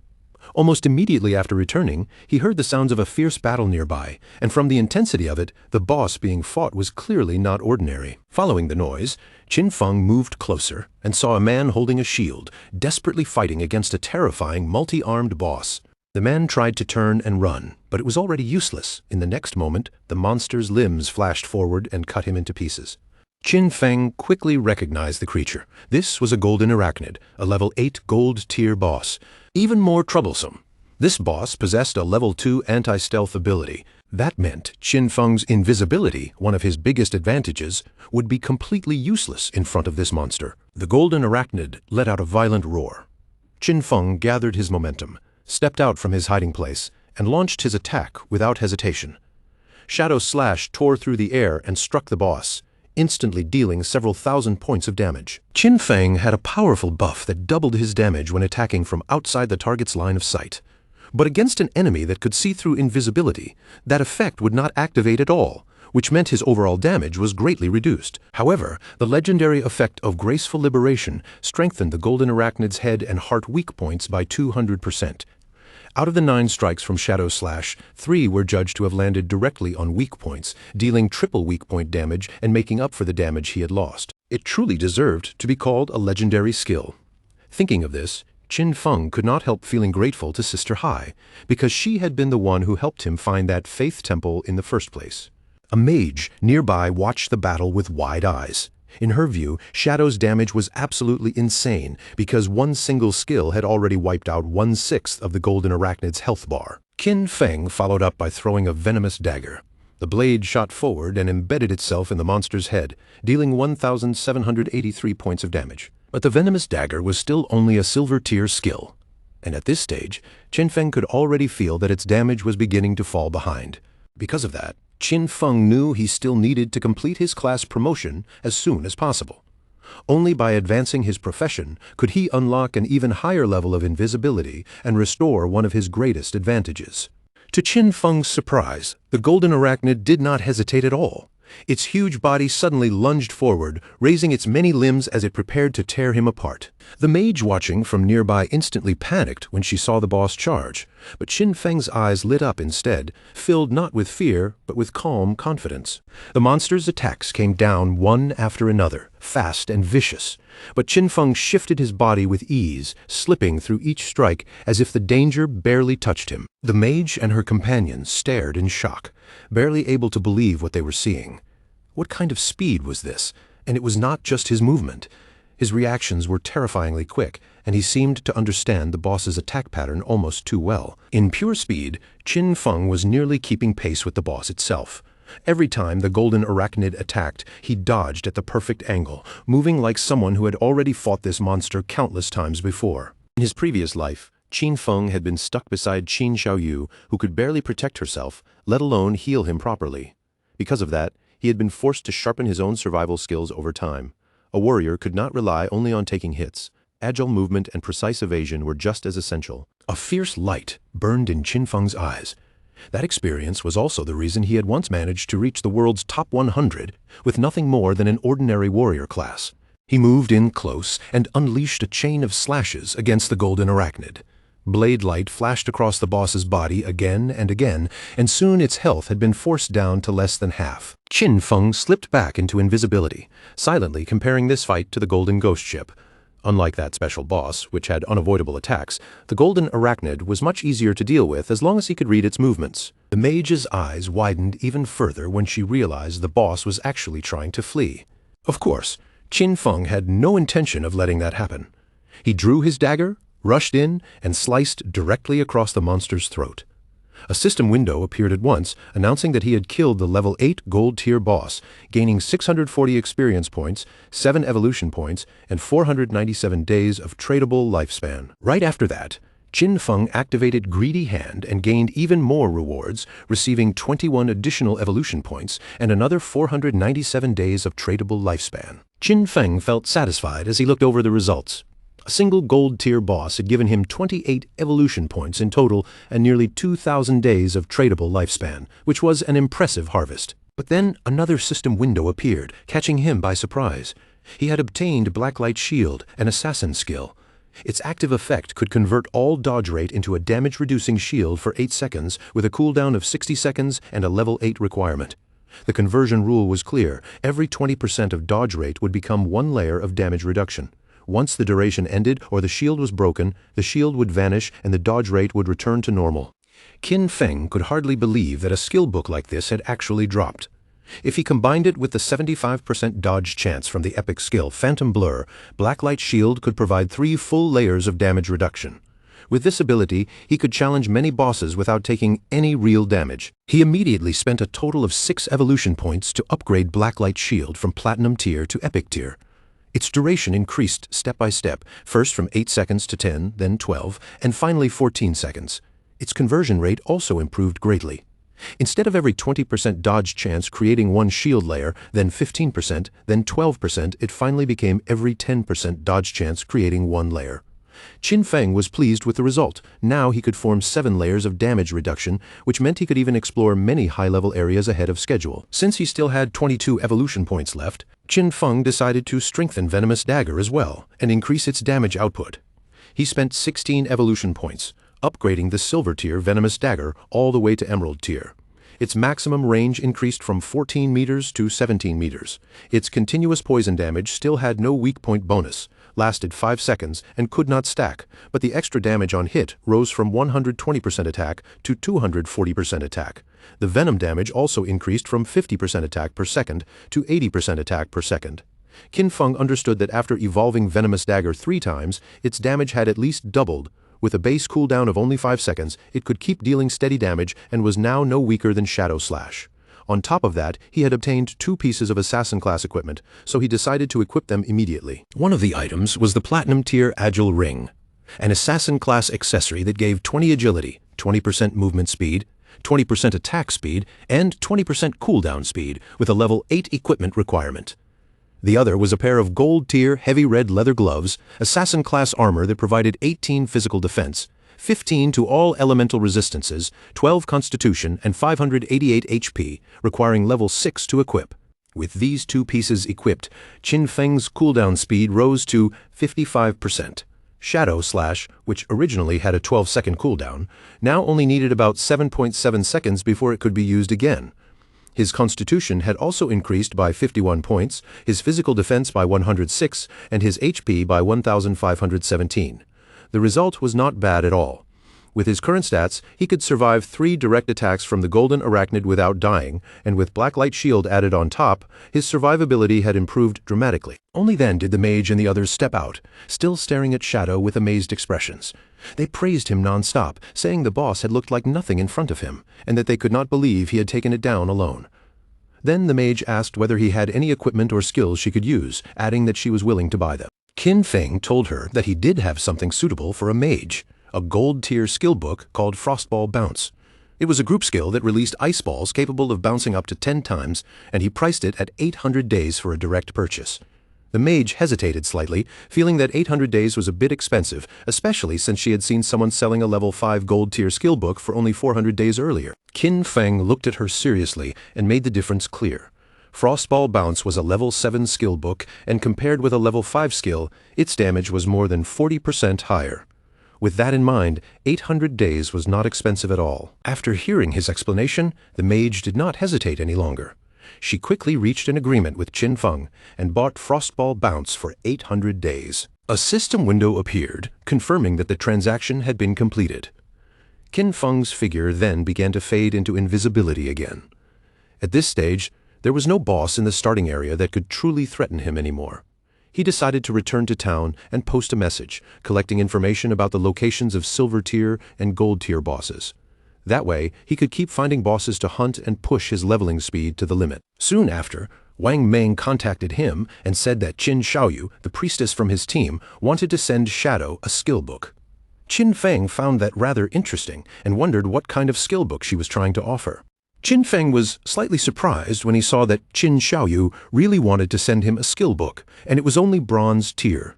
Almost immediately after returning, he heard the sounds of a fierce battle nearby, and from the intensity of it, the boss being fought was clearly not ordinary. Following the noise, Qin Feng moved closer and saw a man holding a shield, desperately fighting against a terrifying multi-armed boss. The man tried to turn and run, but it was already useless. In the next moment, the monster's limbs flashed forward and cut him into pieces. Qin Feng quickly recognized the creature. This was a golden arachnid, a level 8 gold tier boss. Even more troublesome, this boss possessed a level 2 anti-stealth ability. That meant Qin Feng's invisibility, one of his biggest advantages, would be completely useless in front of this monster. The golden arachnid let out a violent roar. Qin Feng gathered his momentum, stepped out from his hiding place, and launched his attack without hesitation. Shadow Slash tore through the air and struck the boss, instantly dealing several thousand points of damage. Qin Feng had a powerful buff that doubled his damage when attacking from outside the target's line of sight. But against an enemy that could see through invisibility, that effect would not activate at all, which meant his overall damage was greatly reduced. However, the legendary effect of Graceful Liberation strengthened the golden arachnid's head and heart weak points by 200%. Out of the 9 strikes from Shadow Slash, 3 were judged to have landed directly on weak points, dealing triple weak point damage and making up for the damage he had lost. It truly deserved to be called a legendary skill. Thinking of this, Qin Feng could not help feeling grateful to Sister Hai, because she had been the one who helped him find that faith temple in the first place. A mage nearby watched the battle with wide eyes. In her view, Shadow's damage was absolutely insane because one single skill had already wiped out 1/6 of the golden arachnid's health bar. Qin Feng followed up by throwing a venomous dagger. The blade shot forward and embedded itself in the monster's head, dealing 1,783 points of damage. But the venomous dagger was still only a silver tier skill. And at this stage, Qin Feng could already feel that its damage was beginning to fall behind. Because of that, Qin Feng knew he still needed to complete his class promotion as soon as possible. Only by advancing his profession could he unlock an even higher level of invisibility and restore one of his greatest advantages. To Qin Feng's surprise, the golden arachnid did not hesitate at all. Its huge body suddenly lunged forward, raising its many limbs as it prepared to tear him apart. The mage watching from nearby instantly panicked when she saw the boss charge, but Qin Feng's eyes lit up instead, filled not with fear, but with calm confidence. The monster's attacks came down one after another, fast and vicious, but Qin Feng shifted his body with ease, slipping through each strike as if the danger barely touched him. The mage and her companions stared in shock, barely able to believe what they were seeing. What kind of speed was this? And it was not just his movement. His reactions were terrifyingly quick, and he seemed to understand the boss's attack pattern almost too well. In pure speed, Qin Feng was nearly keeping pace with the boss itself. Every time the golden arachnid attacked, he dodged at the perfect angle, moving like someone who had already fought this monster countless times before. In his previous life, Qin Feng had been stuck beside Qin Xiaoyu, who could barely protect herself, let alone heal him properly. Because of that, he had been forced to sharpen his own survival skills over time. A warrior could not rely only on taking hits. Agile movement and precise evasion were just as essential. A fierce light burned in Qin Feng's eyes. That experience was also the reason he had once managed to reach the world's top 100 with nothing more than an ordinary warrior class. He moved in close and unleashed a chain of slashes against the golden arachnid. Blade light flashed across the boss's body again and again, and soon its health had been forced down to less than half. Qin Feng slipped back into invisibility, silently comparing this fight to the golden ghost ship. Unlike that special boss, which had unavoidable attacks, the golden arachnid was much easier to deal with as long as he could read its movements. The mage's eyes widened even further when she realized the boss was actually trying to flee. Of course, Qin Feng had no intention of letting that happen. He drew his dagger, rushed in, and sliced directly across the monster's throat. A system window appeared at once, announcing that he had killed the level 8 gold tier boss, gaining 640 experience points, 7 evolution points, and 497 days of tradable lifespan. Right after that, Qin Feng activated Greedy Hand and gained even more rewards, receiving 21 additional evolution points and another 497 days of tradable lifespan. Qin Feng felt satisfied as he looked over the results. A single gold tier boss had given him 28 evolution points in total and nearly 2,000 days of tradable lifespan, which was an impressive harvest. But then another system window appeared, catching him by surprise. He had obtained Blacklight Shield, an assassin skill. Its active effect could convert all dodge rate into a damage-reducing shield for 8 seconds with a cooldown of 60 seconds and a level 8 requirement. The conversion rule was clear. Every 20% of dodge rate would become 1 layer of damage reduction. Once the duration ended or the shield was broken, the shield would vanish and the dodge rate would return to normal. Qin Feng could hardly believe that a skill book like this had actually dropped. If he combined it with the 75% dodge chance from the epic skill Phantom Blur, Blacklight Shield could provide 3 full layers of damage reduction. With this ability, he could challenge many bosses without taking any real damage. He immediately spent a total of 6 evolution points to upgrade Blacklight Shield from Platinum tier to Epic tier. Its duration increased step by step, first from 8 seconds to 10, then 12, and finally 14 seconds. Its conversion rate also improved greatly. Instead of every 20% dodge chance creating 1 shield layer, then 15%, then 12%, it finally became every 10% dodge chance creating 1 layer. Qin Feng was pleased with the result. Now he could form 7 layers of damage reduction, which meant he could even explore many high-level areas ahead of schedule. Since he still had 22 evolution points left, Qin Feng decided to strengthen Venomous Dagger as well, and increase its damage output. He spent 16 evolution points, upgrading the Silver tier Venomous Dagger all the way to Emerald tier. Its maximum range increased from 14 meters to 17 meters. Its continuous poison damage still had no weak point bonus, lasted 5 seconds, and could not stack, but the extra damage on hit rose from 120% attack to 240% attack. The venom damage also increased from 50% attack per second to 80% attack per second. Qin Feng understood that after evolving Venomous Dagger 3 times, its damage had at least doubled. With a base cooldown of only 5 seconds, it could keep dealing steady damage and was now no weaker than Shadow Slash. On top of that, he had obtained 2 pieces of Assassin-class equipment, so he decided to equip them immediately. One of the items was the Platinum-tier Agile Ring, an Assassin-class accessory that gave 20 agility, 20% movement speed, 20% attack speed, and 20% cooldown speed, with a level 8 equipment requirement. The other was a pair of gold-tier heavy red leather gloves, Assassin-class armor that provided 18 physical defense, 15 to all elemental resistances, 12 constitution, and 588 HP, requiring level 6 to equip. With these 2 pieces equipped, Qin Feng's cooldown speed rose to 55%. Shadow Slash, which originally had a 12-second cooldown, now only needed about 7.7 seconds before it could be used again. His constitution had also increased by 51 points, his physical defense by 106, and his HP by 1,517. The result was not bad at all. With his current stats, he could survive 3 direct attacks from the Golden Arachnid without dying, and with Blacklight Shield added on top, his survivability had improved dramatically. Only then did the mage and the others step out, still staring at Shadow with amazed expressions. They praised him non-stop, saying the boss had looked like nothing in front of him, and that they could not believe he had taken it down alone. Then the mage asked whether he had any equipment or skills she could use, adding that she was willing to buy them. Qin Feng told her that he did have something suitable for a mage, a gold-tier skill book called Frostball Bounce. It was a group skill that released ice balls capable of bouncing up to 10 times, and he priced it at 800 days for a direct purchase. The mage hesitated slightly, feeling that 800 days was a bit expensive, especially since she had seen someone selling a level 5 gold-tier skill book for only 400 days earlier. Qin Feng looked at her seriously and made the difference clear. Frostball Bounce was a level 7 skill book, and compared with a level 5 skill, its damage was more than 40% higher. With that in mind, 800 days was not expensive at all. After hearing his explanation, the mage did not hesitate any longer. She quickly reached an agreement with Qin Feng and bought Frostball Bounce for 800 days. A system window appeared, confirming that the transaction had been completed. Qin Feng's figure then began to fade into invisibility again. At this stage, there was no boss in the starting area that could truly threaten him anymore. He decided to return to town and post a message, collecting information about the locations of silver-tier and gold-tier bosses. That way, he could keep finding bosses to hunt and push his leveling speed to the limit. Soon after, Wang Meng contacted him and said that Qin Xiaoyu, the priestess from his team, wanted to send Shadow a skill book. Qin Feng found that rather interesting and wondered what kind of skill book she was trying to offer. Qin Feng was slightly surprised when he saw that Qin Xiaoyu really wanted to send him a skill book, and it was only bronze tier.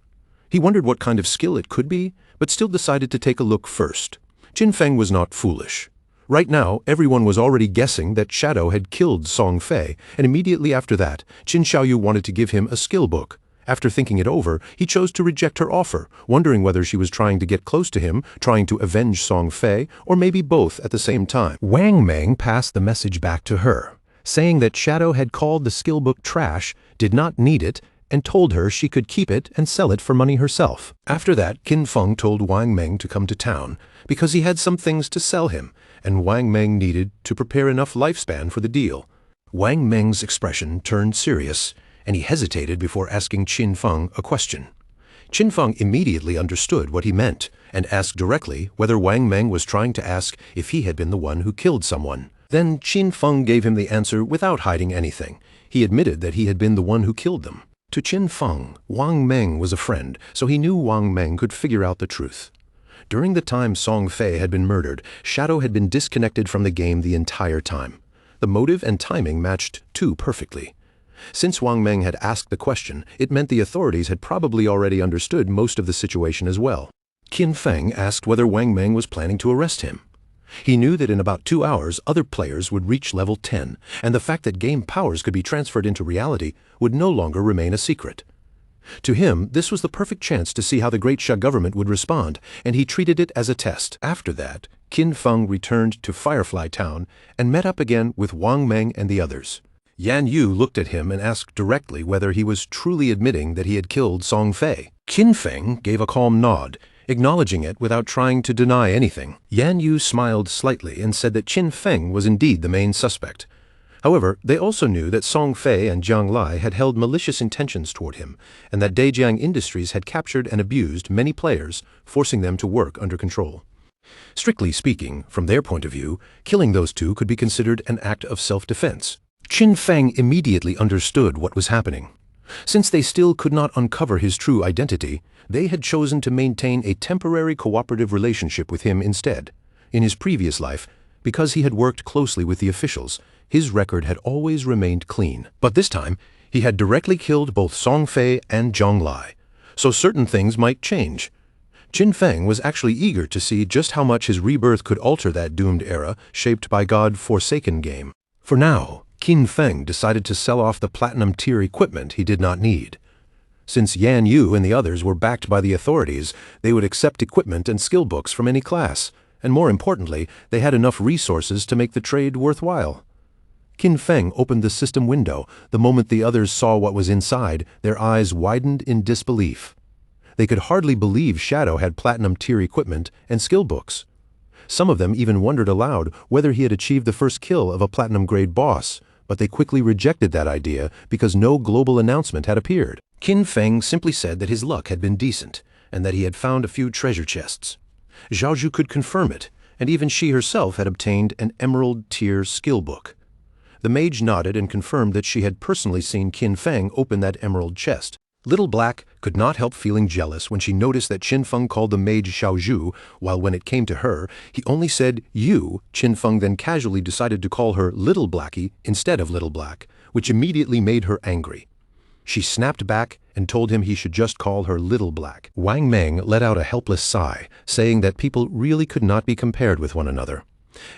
He wondered what kind of skill it could be, but still decided to take a look first. Qin Feng was not foolish. Right now, everyone was already guessing that Shadow had killed Song Fei, and immediately after that, Qin Xiaoyu wanted to give him a skill book. After thinking it over, he chose to reject her offer, wondering whether she was trying to get close to him, trying to avenge Song Fei, or maybe both at the same time. Wang Meng passed the message back to her, saying that Shadow had called the skill book trash, did not need it, and told her she could keep it and sell it for money herself. After that, Qin Feng told Wang Meng to come to town, because he had some things to sell him, and Wang Meng needed to prepare enough lifespan for the deal. Wang Meng's expression turned serious, and he hesitated before asking Qin Feng a question. Qin Feng immediately understood what he meant, and asked directly whether Wang Meng was trying to ask if he had been the one who killed someone. Then Qin Feng gave him the answer without hiding anything. He admitted that he had been the one who killed them. To Qin Feng, Wang Meng was a friend, so he knew Wang Meng could figure out the truth. During the time Song Fei had been murdered, Shadow had been disconnected from the game the entire time. The motive and timing matched too perfectly. Since Wang Meng had asked the question, it meant the authorities had probably already understood most of the situation as well. Qin Feng asked whether Wang Meng was planning to arrest him. He knew that in about 2 hours other players would reach level 10, and the fact that game powers could be transferred into reality would no longer remain a secret. To him, this was the perfect chance to see how the Great Sha government would respond, and he treated it as a test. After that, Qin Feng returned to Firefly Town and met up again with Wang Meng and the others. Yan Yu looked at him and asked directly whether he was truly admitting that he had killed Song Fei. Qin Feng gave a calm nod, acknowledging it without trying to deny anything. Yan Yu smiled slightly and said that Qin Feng was indeed the main suspect. However, they also knew that Song Fei and Jiang Lai had held malicious intentions toward him, and that Dajiang Industries had captured and abused many players, forcing them to work under control. Strictly speaking, from their point of view, killing those two could be considered an act of self-defense. Qin Feng immediately understood what was happening. Since they still could not uncover his true identity, they had chosen to maintain a temporary cooperative relationship with him instead. In his previous life, because he had worked closely with the officials, his record had always remained clean. But this time, he had directly killed both Song Fei and Jiang Lai, so certain things might change. Qin Feng was actually eager to see just how much his rebirth could alter that doomed era shaped by God-forsaken game. For now, Qin Feng decided to sell off the platinum-tier equipment he did not need. Since Yan Yu and the others were backed by the authorities, they would accept equipment and skill books from any class, and more importantly, they had enough resources to make the trade worthwhile. Qin Feng opened the system window. The moment the others saw what was inside, their eyes widened in disbelief. They could hardly believe Shadow had platinum-tier equipment and skill books. Some of them even wondered aloud whether he had achieved the first kill of a platinum-grade boss, but they quickly rejected that idea because no global announcement had appeared. Qin Feng simply said that his luck had been decent, and that he had found a few treasure chests. Zhao Zhu could confirm it, and even she herself had obtained an emerald-tier skill book. The mage nodded and confirmed that she had personally seen Qin Feng open that emerald chest. Little Black could not help feeling jealous when she noticed that Qin Feng called the mage Xiao Zhu, while when it came to her, he only said you. Qin Feng then casually decided to call her Little Blackie instead of Little Black, which immediately made her angry. She snapped back and told him he should just call her Little Black. Wang Meng let out a helpless sigh, saying that people really could not be compared with one another.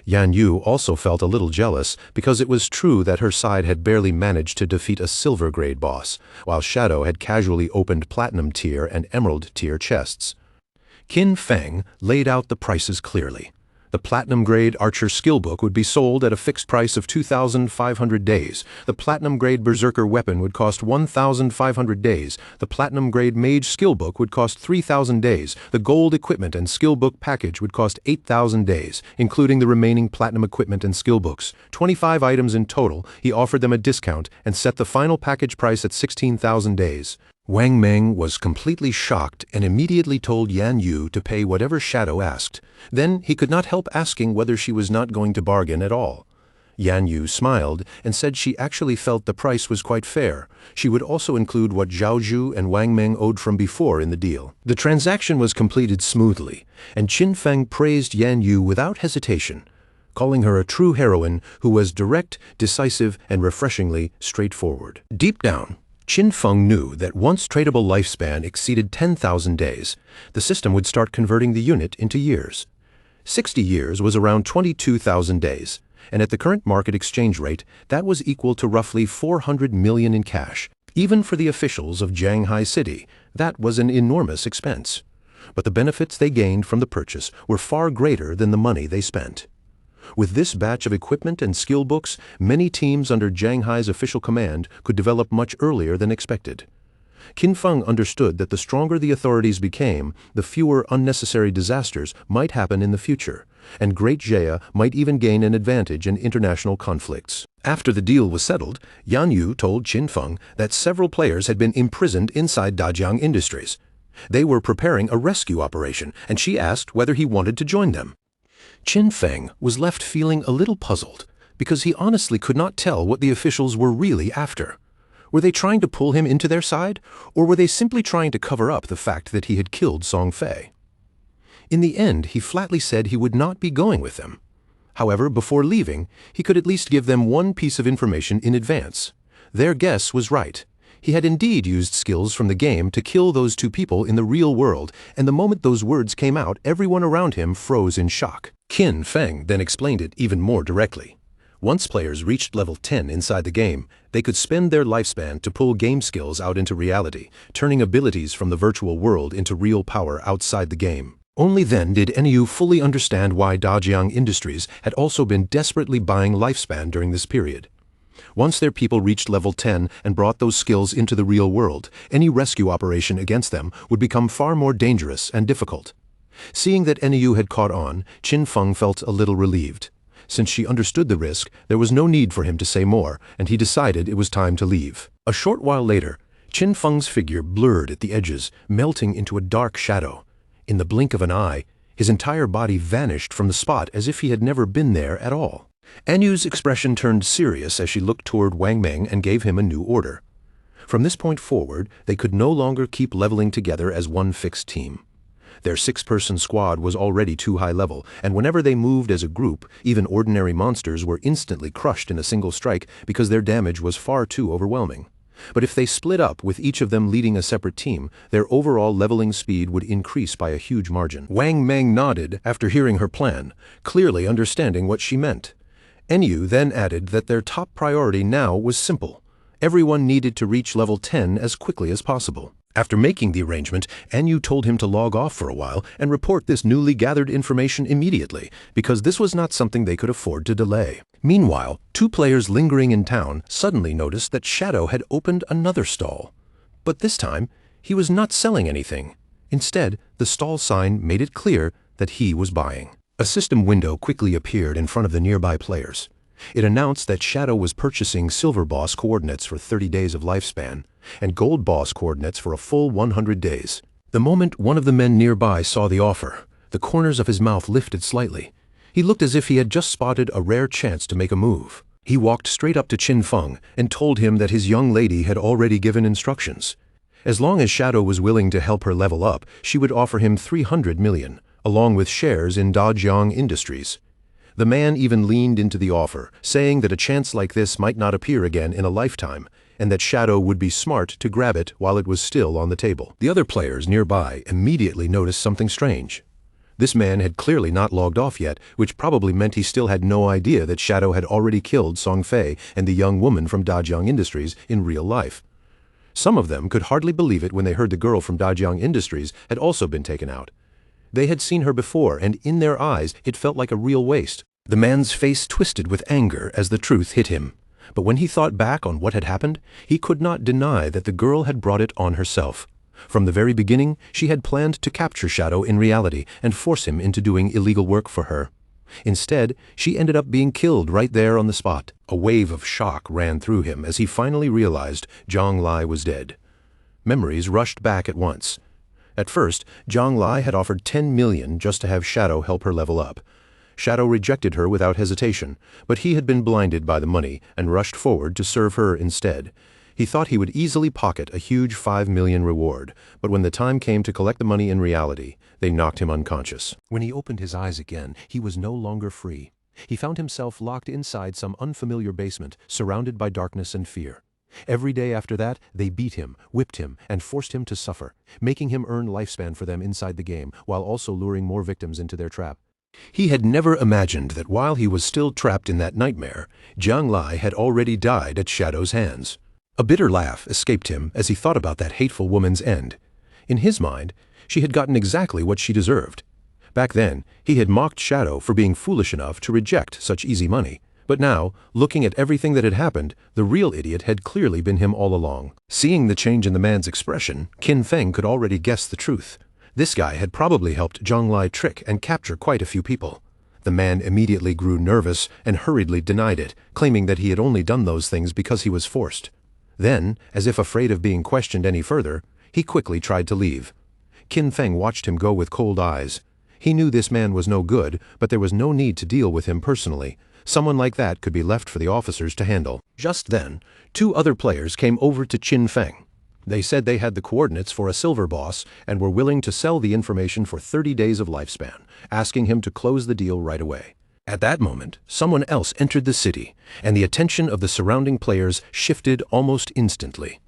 Yan Yu also felt a little jealous because it was true that her side had barely managed to defeat a silver-grade boss, while Shadow had casually opened platinum-tier and emerald-tier chests. Qin Feng laid out the prices clearly. The platinum-grade archer skill book would be sold at a fixed price of 2,500 days. The platinum-grade berserker weapon would cost 1,500 days. The platinum-grade mage skill book would cost 3,000 days. The gold equipment and skill book package would cost 8,000 days, including the remaining platinum equipment and skill books. 25 items in total. He offered them a discount and set the final package price at 16,000 days. Wang Meng was completely shocked and immediately told Yan Yu to pay whatever Shadow asked. Then he could not help asking whether she was not going to bargain at all. Yan Yu smiled and said she actually felt the price was quite fair. She would also include what Zhao Zhu and Wang Meng owed from before in the deal. The transaction was completed smoothly, and Qin Feng praised Yan Yu without hesitation, calling her a true heroine who was direct, decisive, and refreshingly straightforward. Deep down, Qin Feng knew that once tradable lifespan exceeded 10,000 days, the system would start converting the unit into years. 60 years was around 22,000 days, and at the current market exchange rate, that was equal to roughly 400 million in cash. Even for the officials of Jianghai City, that was an enormous expense. But the benefits they gained from the purchase were far greater than the money they spent. With this batch of equipment and skill books, many teams under Jianghai's official command could develop much earlier than expected. Qin Feng understood that the stronger the authorities became, the fewer unnecessary disasters might happen in the future, and Great Jaya might even gain an advantage in international conflicts. After the deal was settled, Yan Yu told Qin Feng that several players had been imprisoned inside Dajiang Industries. They were preparing a rescue operation, and she asked whether he wanted to join them. Qin Feng was left feeling a little puzzled, because he honestly could not tell what the officials were really after. Were they trying to pull him into their side, or were they simply trying to cover up the fact that he had killed Song Fei? In the end, he flatly said he would not be going with them. However, before leaving, he could at least give them one piece of information in advance. Their guess was right. He had indeed used skills from the game to kill those two people in the real world, and the moment those words came out, everyone around him froze in shock. Qin Feng then explained it even more directly. Once players reached level 10 inside the game, they could spend their lifespan to pull game skills out into reality, turning abilities from the virtual world into real power outside the game. Only then did NEU fully understand why Dajiang Industries had also been desperately buying lifespan during this period. Once their people reached level 10 and brought those skills into the real world, any rescue operation against them would become far more dangerous and difficult. Seeing that NEU had caught on, Qin Feng felt a little relieved. Since she understood the risk, there was no need for him to say more, and he decided it was time to leave. A short while later, Qin Feng's figure blurred at the edges, melting into a dark shadow. In the blink of an eye, his entire body vanished from the spot as if he had never been there at all. Anyu's expression turned serious as she looked toward Wang Meng and gave him a new order. From this point forward, they could no longer keep leveling together as one fixed team. Their 6-person squad was already too high level, and whenever they moved as a group, even ordinary monsters were instantly crushed in a single strike because their damage was far too overwhelming. But if they split up, with each of them leading a separate team, their overall leveling speed would increase by a huge margin. Wang Meng nodded after hearing her plan, clearly understanding what she meant. Enyu then added that their top priority now was simple. Everyone needed to reach level 10 as quickly as possible. After making the arrangement, Enyu told him to log off for a while and report this newly gathered information immediately, because this was not something they could afford to delay. Meanwhile, 2 players lingering in town suddenly noticed that Shadow had opened another stall. But this time, he was not selling anything. Instead, the stall sign made it clear that he was buying. A system window quickly appeared in front of the nearby players. It announced that Shadow was purchasing Silver Boss coordinates for 30 days of lifespan, and Gold Boss coordinates for a full 100 days. The moment one of the men nearby saw the offer, the corners of his mouth lifted slightly. He looked as if he had just spotted a rare chance to make a move. He walked straight up to Qin Feng and told him that his young lady had already given instructions. As long as Shadow was willing to help her level up, she would offer him 300 million, along with shares in Dajiang Industries. The man even leaned into the offer, saying that a chance like this might not appear again in a lifetime, and that Shadow would be smart to grab it while it was still on the table. The other players nearby immediately noticed something strange. This man had clearly not logged off yet, which probably meant he still had no idea that Shadow had already killed Song Fei and the young woman from Dajiang Industries in real life. Some of them could hardly believe it when they heard the girl from Dajiang Industries had also been taken out. They had seen her before, and in their eyes it felt like a real waste. The man's face twisted with anger as the truth hit him. But when he thought back on what had happened, he could not deny that the girl had brought it on herself. From the very beginning, she had planned to capture Shadow in reality and force him into doing illegal work for her. Instead, she ended up being killed right there on the spot. A wave of shock ran through him as he finally realized Zhang Lai was dead. Memories rushed back at once. At first, Zhang Lai had offered 10 million just to have Shadow help her level up. Shadow rejected her without hesitation, but he had been blinded by the money and rushed forward to serve her instead. He thought he would easily pocket a huge 5 million reward, but when the time came to collect the money in reality, they knocked him unconscious. When he opened his eyes again, he was no longer free. He found himself locked inside some unfamiliar basement, surrounded by darkness and fear. Every day after that, they beat him, whipped him, and forced him to suffer, making him earn lifespan for them inside the game, while also luring more victims into their trap. He had never imagined that while he was still trapped in that nightmare, Zhang Lai had already died at Shadow's hands. A bitter laugh escaped him as he thought about that hateful woman's end. In his mind, she had gotten exactly what she deserved. Back then, he had mocked Shadow for being foolish enough to reject such easy money. But now, looking at everything that had happened, the real idiot had clearly been him all along. Seeing the change in the man's expression, Qin Feng could already guess the truth. This guy had probably helped Zhang Lai trick and capture quite a few people. The man immediately grew nervous and hurriedly denied it, claiming that he had only done those things because he was forced. Then, as if afraid of being questioned any further, he quickly tried to leave. Qin Feng watched him go with cold eyes. He knew this man was no good, but there was no need to deal with him personally. Someone like that could be left for the officers to handle. Just then, 2 other players came over to Qin Feng. They said they had the coordinates for a Silver Boss and were willing to sell the information for 30 days of lifespan, asking him to close the deal right away. At that moment, someone else entered the city, and the attention of the surrounding players shifted almost instantly.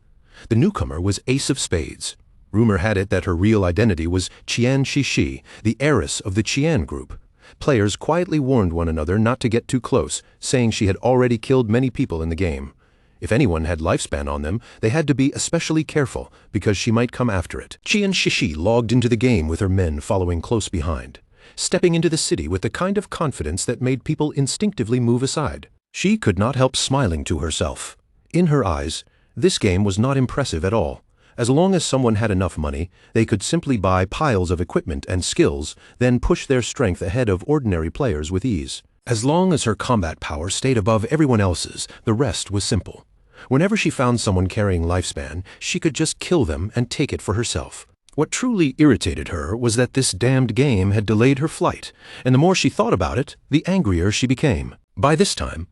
The newcomer was Ace of Spades. Rumor had it that her real identity was Qian Shishi, the heiress of the Qian group. Players quietly warned one another not to get too close, saying she had already killed many people in the game. If anyone had lifespan on them, they had to be especially careful, because she might come after it. Qian Shishi logged into the game with her men following close behind, stepping into the city with the kind of confidence that made people instinctively move aside. She could not help smiling to herself. In her eyes, this game was not impressive at all. As long as someone had enough money, they could simply buy piles of equipment and skills, then push their strength ahead of ordinary players with ease. As long as her combat power stayed above everyone else's, the rest was simple. Whenever she found someone carrying lifespan, she could just kill them and take it for herself. What truly irritated her was that this damned game had delayed her flight, and the more she thought about it, the angrier she became. By this time,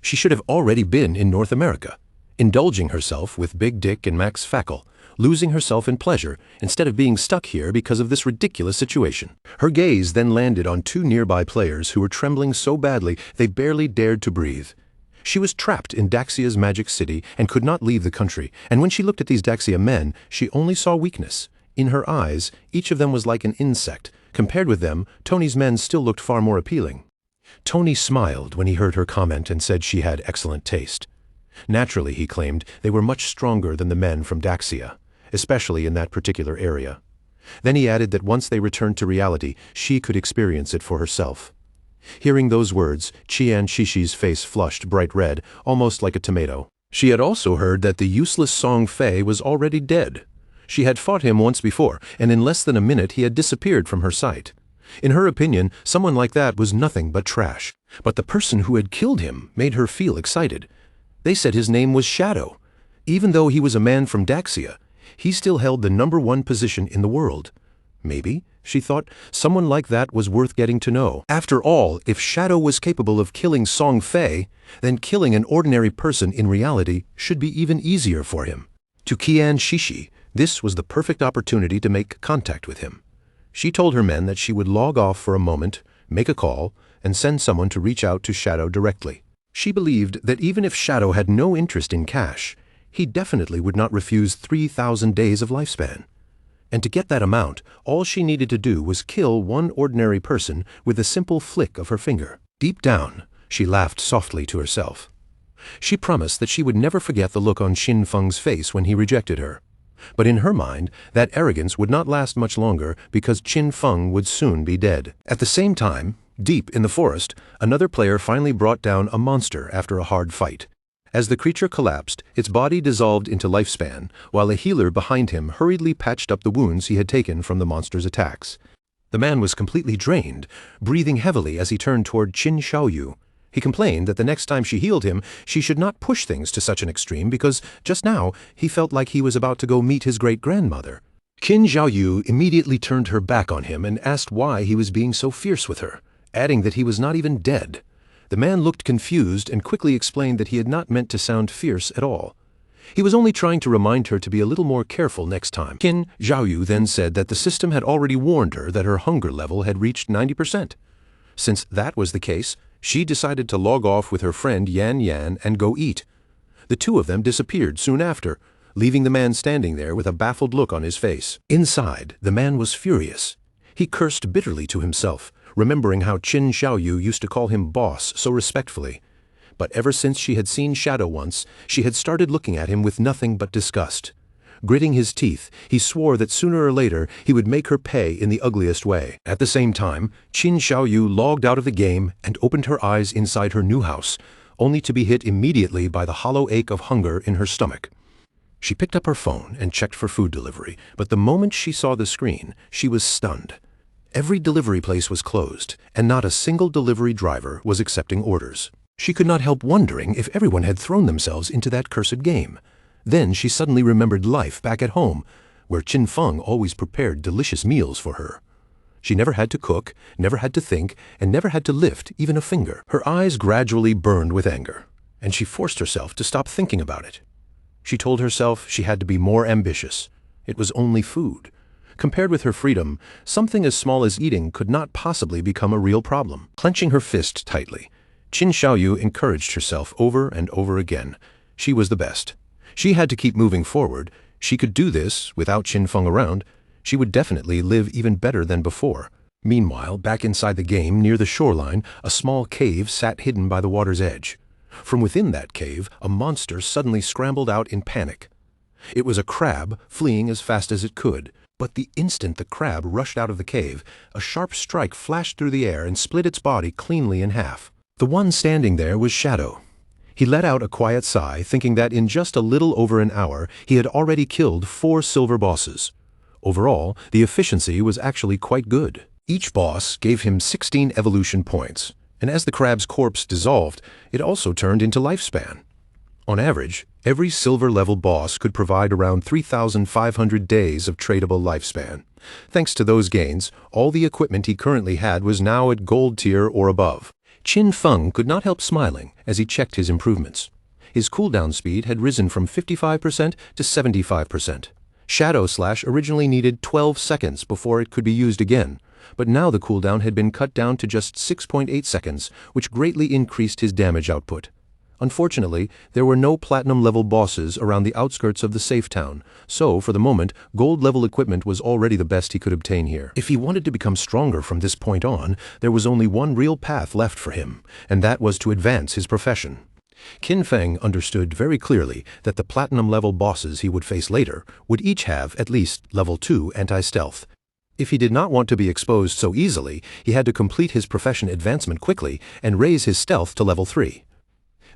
she should have already been in North America, indulging herself with Big Dick and Max Fackel, losing herself in pleasure instead of being stuck here because of this ridiculous situation. Her gaze then landed on two nearby players who were trembling so badly they barely dared to breathe. She was trapped in Daxia's magic city and could not leave the country, and when she looked at these Daxia men, she only saw weakness. In her eyes, each of them was like an insect. Compared with them, Tony's men still looked far more appealing. Tony smiled when he heard her comment and said she had excellent taste. Naturally, he claimed, they were much stronger than the men from Daxia, especially in that particular area. Then he added that once they returned to reality, she could experience it for herself. Hearing those words, Qian Shishi's face flushed bright red, almost like a tomato. She had also heard that the useless Song Fei was already dead. She had fought him once before, and in less than a minute he had disappeared from her sight. In her opinion, someone like that was nothing but trash. But the person who had killed him made her feel excited. They said his name was Shadow. Even though he was a man from Daxia, he still held the #1 position in the world. Maybe, she thought, someone like that was worth getting to know. After all, if Shadow was capable of killing Song Fei, then killing an ordinary person in reality should be even easier for him. To Qian Shishi, this was the perfect opportunity to make contact with him. She told her men that she would log off for a moment, make a call, and send someone to reach out to Shadow directly. She believed that even if Shadow had no interest in cash, he definitely would not refuse 3,000 days of lifespan. And to get that amount, all she needed to do was kill one ordinary person with a simple flick of her finger. Deep down, she laughed softly to herself. She promised that she would never forget the look on Qin Feng's face when he rejected her. But in her mind, that arrogance would not last much longer because Qin Feng would soon be dead. At the same time, deep in the forest, another player finally brought down a monster after a hard fight. As the creature collapsed, its body dissolved into lifespan, while a healer behind him hurriedly patched up the wounds he had taken from the monster's attacks. The man was completely drained, breathing heavily as he turned toward Qin Xiaoyu. He complained that the next time she healed him, she should not push things to such an extreme because, just now, he felt like he was about to go meet his great-grandmother. Qin Xiaoyu immediately turned her back on him and asked why he was being so fierce with her, adding that he was not even dead. The man looked confused and quickly explained that he had not meant to sound fierce at all. He was only trying to remind her to be a little more careful next time. Qin Xiaoyu then said that the system had already warned her that her hunger level had reached 90%. Since that was the case, she decided to log off with her friend Yan Yan and go eat. The two of them disappeared soon after, leaving the man standing there with a baffled look on his face. Inside, the man was furious. He cursed bitterly to himself, remembering how Qin Xiaoyu used to call him boss so respectfully. But ever since she had seen Shadow once, she had started looking at him with nothing but disgust. Gritting his teeth, he swore that sooner or later he would make her pay in the ugliest way. At the same time, Qin Xiaoyu logged out of the game and opened her eyes inside her new house, only to be hit immediately by the hollow ache of hunger in her stomach. She picked up her phone and checked for food delivery, but the moment she saw the screen, she was stunned. Every delivery place was closed, and not a single delivery driver was accepting orders. She could not help wondering if everyone had thrown themselves into that cursed game. Then she suddenly remembered life back at home, where Qin Feng always prepared delicious meals for her. She never had to cook, never had to think, and never had to lift even a finger. Her eyes gradually burned with anger, and she forced herself to stop thinking about it. She told herself she had to be more ambitious. It was only food. Compared with her freedom, something as small as eating could not possibly become a real problem. Clenching her fist tightly, Qin Xiaoyu encouraged herself over and over again. She was the best. She had to keep moving forward. She could do this without Qin Feng around. She would definitely live even better than before. Meanwhile, back inside the game, near the shoreline, a small cave sat hidden by the water's edge. From within that cave, a monster suddenly scrambled out in panic. It was a crab, fleeing as fast as it could. But the instant the crab rushed out of the cave, a sharp strike flashed through the air and split its body cleanly in half. The one standing there was Shadow. He let out a quiet sigh, thinking that in just a little over an hour, he had already killed 4 silver bosses. Overall, the efficiency was actually quite good. Each boss gave him 16 evolution points, And as the crab's corpse dissolved, it also turned into lifespan. On average, every silver-level boss could provide around 3,500 days of tradable lifespan. Thanks to those gains, all the equipment he currently had was now at gold tier or above. Qin Feng could not help smiling as he checked his improvements. His cooldown speed had risen from 55% to 75%. Shadow Slash originally needed 12 seconds before it could be used again, but now the cooldown had been cut down to just 6.8 seconds, which greatly increased his damage output. Unfortunately, there were no platinum-level bosses around the outskirts of the safe town, so, for the moment, gold-level equipment was already the best he could obtain here. If he wanted to become stronger from this point on, there was only one real path left for him, and that was to advance his profession. Qin Feng understood very clearly that the platinum-level bosses he would face later would each have at least level 2 anti-stealth. If he did not want to be exposed so easily, he had to complete his profession advancement quickly and raise his stealth to level 3.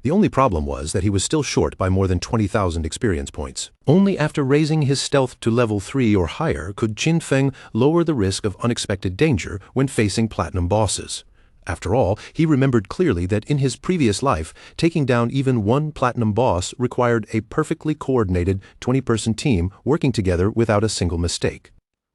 The only problem was that he was still short by more than 20,000 experience points. Only after raising his stealth to level 3 or higher could Qin Feng lower the risk of unexpected danger when facing platinum bosses. After all, he remembered clearly that in his previous life, taking down even one platinum boss required a perfectly coordinated 20-person team working together without a single mistake.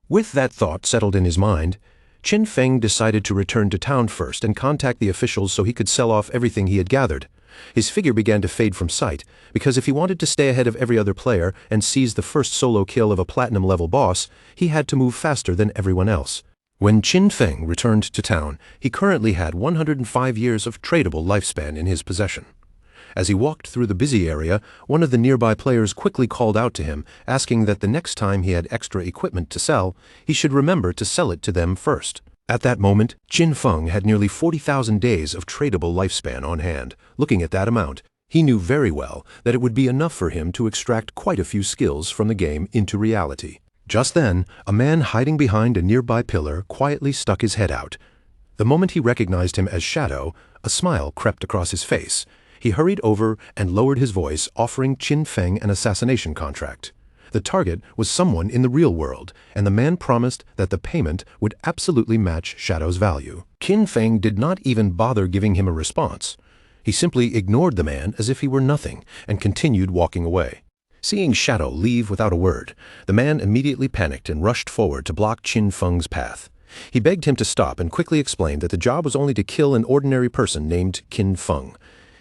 With that thought settled in his mind, Qin Feng decided to return to town first and contact the officials so he could sell off everything he had gathered. His figure began to fade from sight, because if he wanted to stay ahead of every other player and seize the first solo kill of a platinum-level boss, he had to move faster than everyone else. When Qin Feng returned to town, he currently had 105 years of tradable lifespan in his possession. As he walked through the busy area, one of the nearby players quickly called out to him, asking that the next time he had extra equipment to sell, he should remember to sell it to them first. At that moment, Qin Feng had nearly 40,000 days of tradable lifespan on hand. Looking at that amount, he knew very well that it would be enough for him to extract quite a few skills from the game into reality. Just then, a man hiding behind a nearby pillar quietly stuck his head out. The moment he recognized him as Shadow, a smile crept across his face. He hurried over and lowered his voice, offering Qin Feng an assassination contract. The target was someone in the real world, and the man promised that the payment would absolutely match Shadow's value. Qin Feng did not even bother giving him a response. He simply ignored the man as if he were nothing, and continued walking away. Seeing Shadow leave without a word, the man immediately panicked and rushed forward to block Qin Feng's path. He begged him to stop and quickly explained that the job was only to kill an ordinary person named Qin Feng.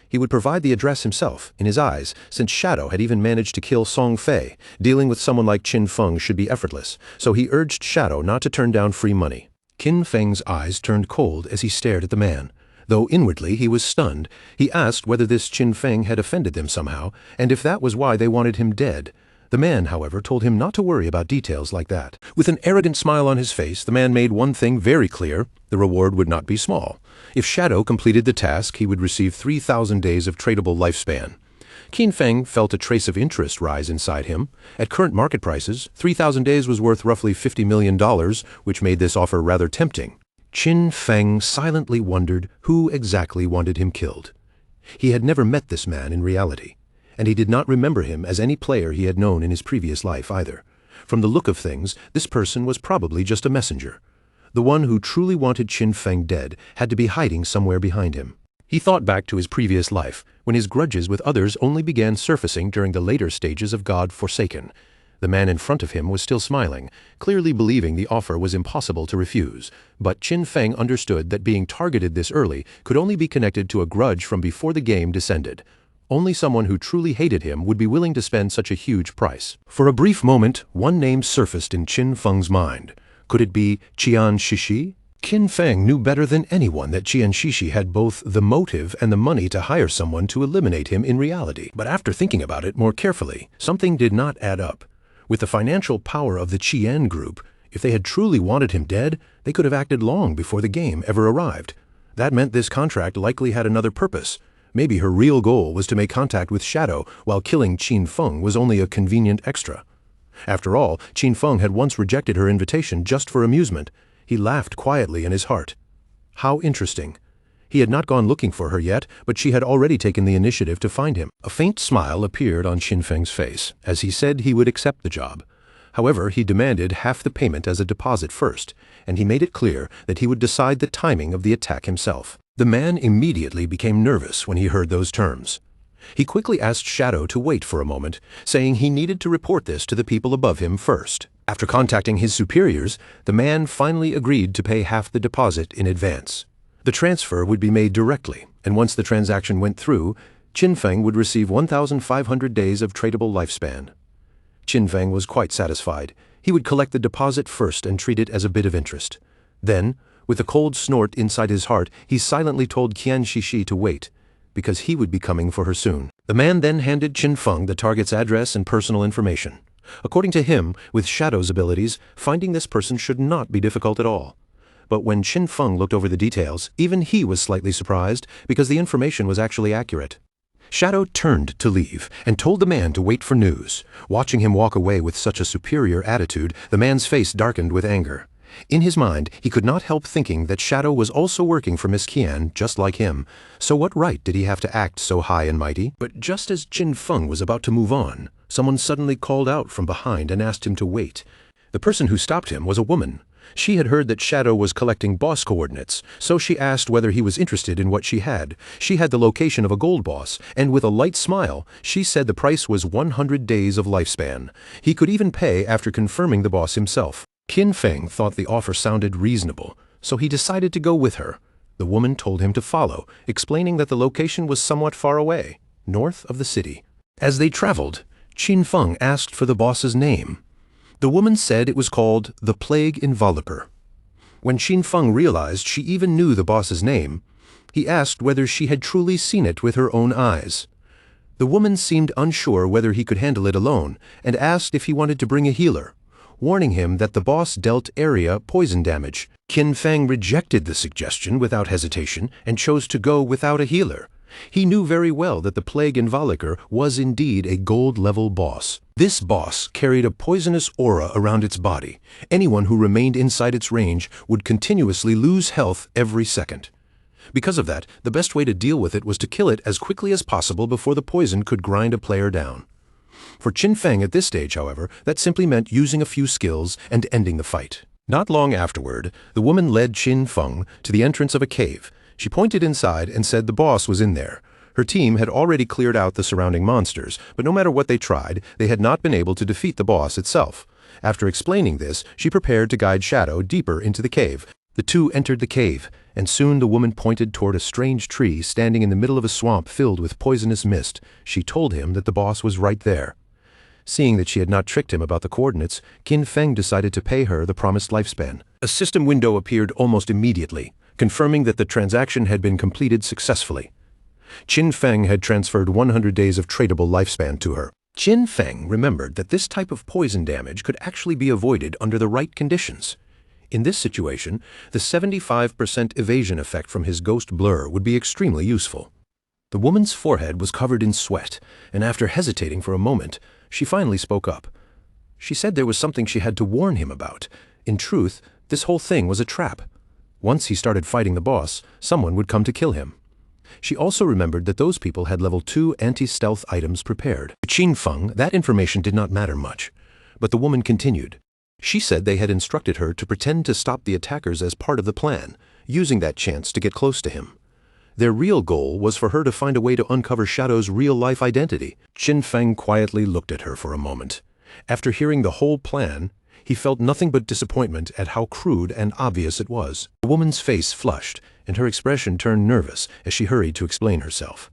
He would provide the address himself, in his eyes, since Shadow had even managed to kill Song Fei. Dealing with someone like Qin Feng should be effortless, so he urged Shadow not to turn down free money. Qin Feng's eyes turned cold as he stared at the man. Though inwardly he was stunned, he asked whether this Qin Feng had offended them somehow, and if that was why they wanted him dead. The man, however, told him not to worry about details like that. With an arrogant smile on his face, the man made one thing very clear: the reward would not be small. If Shadow completed the task, he would receive 3,000 days of tradable lifespan. Qin Feng felt a trace of interest rise inside him. At current market prices, 3,000 days was worth roughly $50 million, which made this offer rather tempting. Qin Feng silently wondered who exactly wanted him killed. He had never met this man in reality, and he did not remember him as any player he had known in his previous life either. From the look of things, this person was probably just a messenger. The one who truly wanted Qin Feng dead had to be hiding somewhere behind him. He thought back to his previous life, when his grudges with others only began surfacing during the later stages of God Forsaken. The man in front of him was still smiling, clearly believing the offer was impossible to refuse. But Qin Feng understood that being targeted this early could only be connected to a grudge from before the game descended. Only someone who truly hated him would be willing to spend such a huge price. For a brief moment, one name surfaced in Qin Feng's mind. Could it be Qian Shishi? Qin Feng knew better than anyone that Qian Shishi had both the motive and the money to hire someone to eliminate him in reality. But after thinking about it more carefully, something did not add up. With the financial power of the Qian group, if they had truly wanted him dead, they could have acted long before the game ever arrived. That meant this contract likely had another purpose. Maybe her real goal was to make contact with Shadow, while killing Qin Feng was only a convenient extra. After all, Qin Feng had once rejected her invitation just for amusement. He laughed quietly in his heart. How interesting. He had not gone looking for her yet, but she had already taken the initiative to find him. A faint smile appeared on Qin Feng's face, as he said he would accept the job. However, he demanded half the payment as a deposit first, and he made it clear that he would decide the timing of the attack himself. The man immediately became nervous when he heard those terms. He quickly asked Shadow to wait for a moment, saying he needed to report this to the people above him first. After contacting his superiors, the man finally agreed to pay half the deposit in advance. The transfer would be made directly, and once the transaction went through, Qin Feng would receive 1,500 days of tradable lifespan. Qin Feng was quite satisfied. He would collect the deposit first and treat it as a bit of interest. Then, with a cold snort inside his heart, he silently told Qian Shishi to wait, because he would be coming for her soon. The man then handed Qin Feng the target's address and personal information. According to him, with Shadow's abilities, finding this person should not be difficult at all. But when Qin Feng looked over the details, even he was slightly surprised because the information was actually accurate. Shadow turned to leave and told the man to wait for news. Watching him walk away with such a superior attitude, the man's face darkened with anger. In his mind, he could not help thinking that Shadow was also working for Miss Qian, just like him. So what right did he have to act so high and mighty? But just as Qin Feng was about to move on, someone suddenly called out from behind and asked him to wait. The person who stopped him was a woman. She had heard that Shadow was collecting boss coordinates, so she asked whether he was interested in what she had. She had the location of a gold boss, and with a light smile, she said the price was 100 days of lifespan. He could even pay after confirming the boss himself. Qin Feng thought the offer sounded reasonable, so he decided to go with her. The woman told him to follow, explaining that the location was somewhat far away, north of the city. As they traveled, Qin Feng asked for the boss's name. The woman said it was called the Plague Enveloper. When Qin Feng realized she even knew the boss's name, he asked whether she had truly seen it with her own eyes. The woman seemed unsure whether he could handle it alone and asked if he wanted to bring a healer, warning him that the boss dealt area poison damage. Qin Feng rejected the suggestion without hesitation and chose to go without a healer. He knew very well that the Plague Enveloper was indeed a gold-level boss. This boss carried a poisonous aura around its body. Anyone who remained inside its range would continuously lose health every second. Because of that, the best way to deal with it was to kill it as quickly as possible before the poison could grind a player down. For Qin Feng at this stage, however, that simply meant using a few skills and ending the fight. Not long afterward, the woman led Qin Feng to the entrance of a cave. She pointed inside and said the boss was in there. Her team had already cleared out the surrounding monsters, but no matter what they tried, they had not been able to defeat the boss itself. After explaining this, she prepared to guide Shadow deeper into the cave. The two entered the cave, and soon the woman pointed toward a strange tree standing in the middle of a swamp filled with poisonous mist. She told him that the boss was right there. Seeing that she had not tricked him about the coordinates, Qin Feng decided to pay her the promised lifespan. A system window appeared almost immediately, confirming that the transaction had been completed successfully. Qin Feng had transferred 100 days of tradable lifespan to her. Qin Feng remembered that this type of poison damage could actually be avoided under the right conditions. In this situation, the 75% evasion effect from his ghost blur would be extremely useful. The woman's forehead was covered in sweat, and after hesitating for a moment, she finally spoke up. She said there was something she had to warn him about. In truth, this whole thing was a trap. Once he started fighting the boss, someone would come to kill him. She also remembered that those people had level 2 anti-stealth items prepared. To Qin Feng, that information did not matter much, but the woman continued. She said they had instructed her to pretend to stop the attackers as part of the plan, using that chance to get close to him. Their real goal was for her to find a way to uncover Shadow's real-life identity. Qin Feng quietly looked at her for a moment. After hearing the whole plan, he felt nothing but disappointment at how crude and obvious it was. The woman's face flushed, and her expression turned nervous as she hurried to explain herself.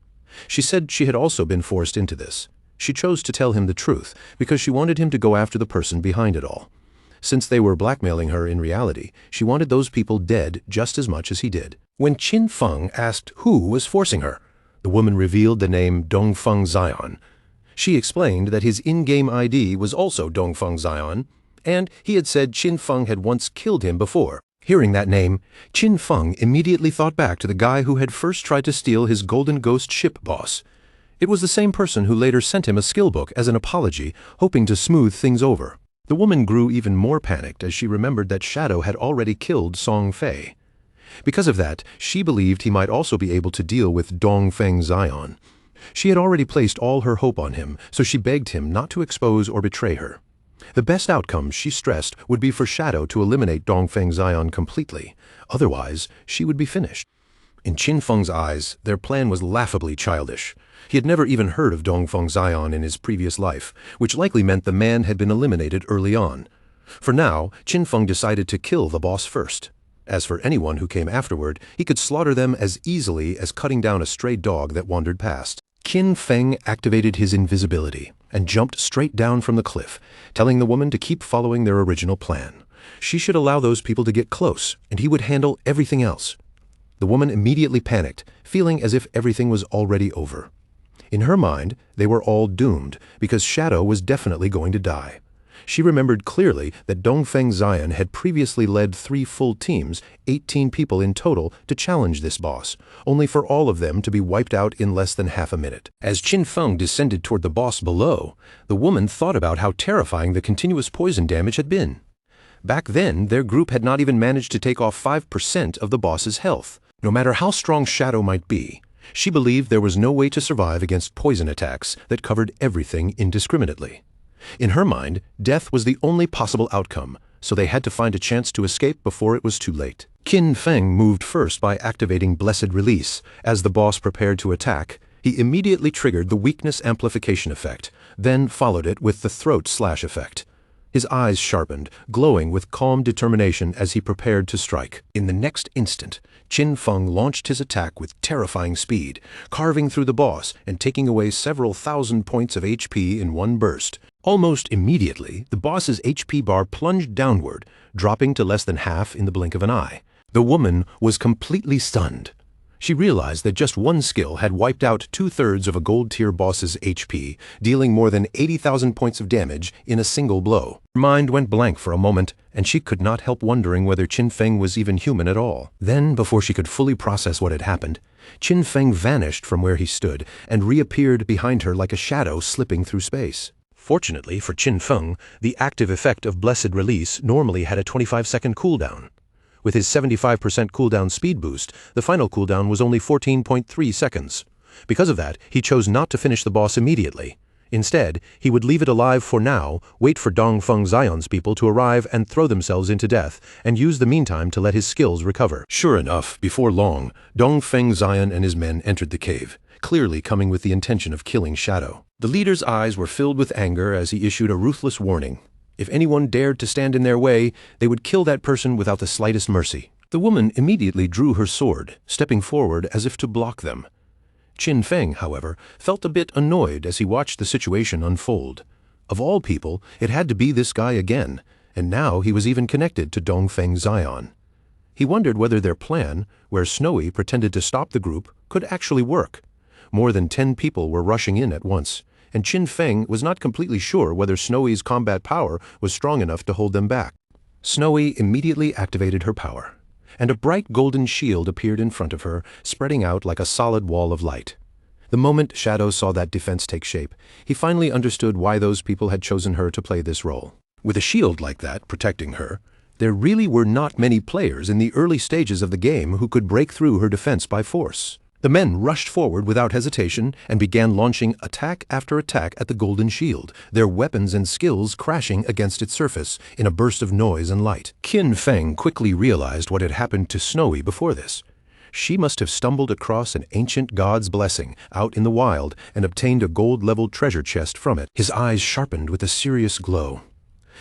She said she had also been forced into this. She chose to tell him the truth because she wanted him to go after the person behind it all. Since they were blackmailing her in reality, she wanted those people dead just as much as he did. When Qin Feng asked who was forcing her, the woman revealed the name Dongfeng Xian. She explained that his in-game ID was also Dongfeng Xian, and he had said Qin Feng had once killed him before. Hearing that name, Qin Feng immediately thought back to the guy who had first tried to steal his Golden Ghost ship boss. It was the same person who later sent him a skill book as an apology, hoping to smooth things over. The woman grew even more panicked as she remembered that Shadow had already killed Song Fei. Because of that, she believed he might also be able to deal with Dongfeng Xian. She had already placed all her hope on him, so she begged him not to expose or betray her. The best outcome, she stressed, would be for Shadow to eliminate Dongfeng Xian completely. Otherwise, she would be finished. In Qin Feng's eyes, their plan was laughably childish. He had never even heard of Dongfeng Xian in his previous life, which likely meant the man had been eliminated early on. For now, Qin Feng decided to kill the boss first. As for anyone who came afterward, he could slaughter them as easily as cutting down a stray dog that wandered past. Qin Feng activated his invisibility and jumped straight down from the cliff, telling the woman to keep following their original plan. She should allow those people to get close, and he would handle everything else. The woman immediately panicked, feeling as if everything was already over. In her mind, they were all doomed, because Shadow was definitely going to die. She remembered clearly that Dongfeng Xian had previously led 3 full teams, 18 people in total, to challenge this boss, only for all of them to be wiped out in less than half a minute. As Qin Feng descended toward the boss below, the woman thought about how terrifying the continuous poison damage had been. Back then, their group had not even managed to take off 5% of the boss's health. No matter how strong Shadow might be, she believed there was no way to survive against poison attacks that covered everything indiscriminately. In her mind, death was the only possible outcome, so they had to find a chance to escape before it was too late. Qin Feng moved first by activating Blessed Release. As the boss prepared to attack, he immediately triggered the Weakness Amplification effect, then followed it with the Throat Slash effect. His eyes sharpened, glowing with calm determination as he prepared to strike. In the next instant, Qin Feng launched his attack with terrifying speed, carving through the boss and taking away several thousand points of HP in one burst. Almost immediately, the boss's HP bar plunged downward, dropping to less than half in the blink of an eye. The woman was completely stunned. She realized that just one skill had wiped out 2/3 of a gold-tier boss's HP, dealing more than 80,000 points of damage in a single blow. Her mind went blank for a moment, and she could not help wondering whether Qin Feng was even human at all. Then, before she could fully process what had happened, Qin Feng vanished from where he stood and reappeared behind her like a shadow slipping through space. Fortunately for Qin Feng, the active effect of Blessed Release normally had a 25-second cooldown. With his 75% cooldown speed boost, the final cooldown was only 14.3 seconds. Because of that, he chose not to finish the boss immediately. Instead, he would leave it alive for now, wait for Dongfeng Xian's people to arrive and throw themselves into death, and use the meantime to let his skills recover. Sure enough, before long, Dongfeng Xian and his men entered the cave, clearly coming with the intention of killing Shadow. The leader's eyes were filled with anger as he issued a ruthless warning. If anyone dared to stand in their way, they would kill that person without the slightest mercy. The woman immediately drew her sword, stepping forward as if to block them. Qin Feng, however, felt a bit annoyed as he watched the situation unfold. Of all people, it had to be this guy again, and now he was even connected to Dongfeng Xian. He wondered whether their plan, where Snowy pretended to stop the group, could actually work. More than 10 people were rushing in at once, and Qin Feng was not completely sure whether Snowy's combat power was strong enough to hold them back. Snowy immediately activated her power, and a bright golden shield appeared in front of her, spreading out like a solid wall of light. The moment Shadow saw that defense take shape, he finally understood why those people had chosen her to play this role. With a shield like that protecting her, there really were not many players in the early stages of the game who could break through her defense by force. The men rushed forward without hesitation and began launching attack after attack at the golden shield, their weapons and skills crashing against its surface in a burst of noise and light. Qin Feng quickly realized what had happened to Snowy before this. She must have stumbled across an ancient god's blessing out in the wild and obtained a gold-level treasure chest from it. His eyes sharpened with a serious glow.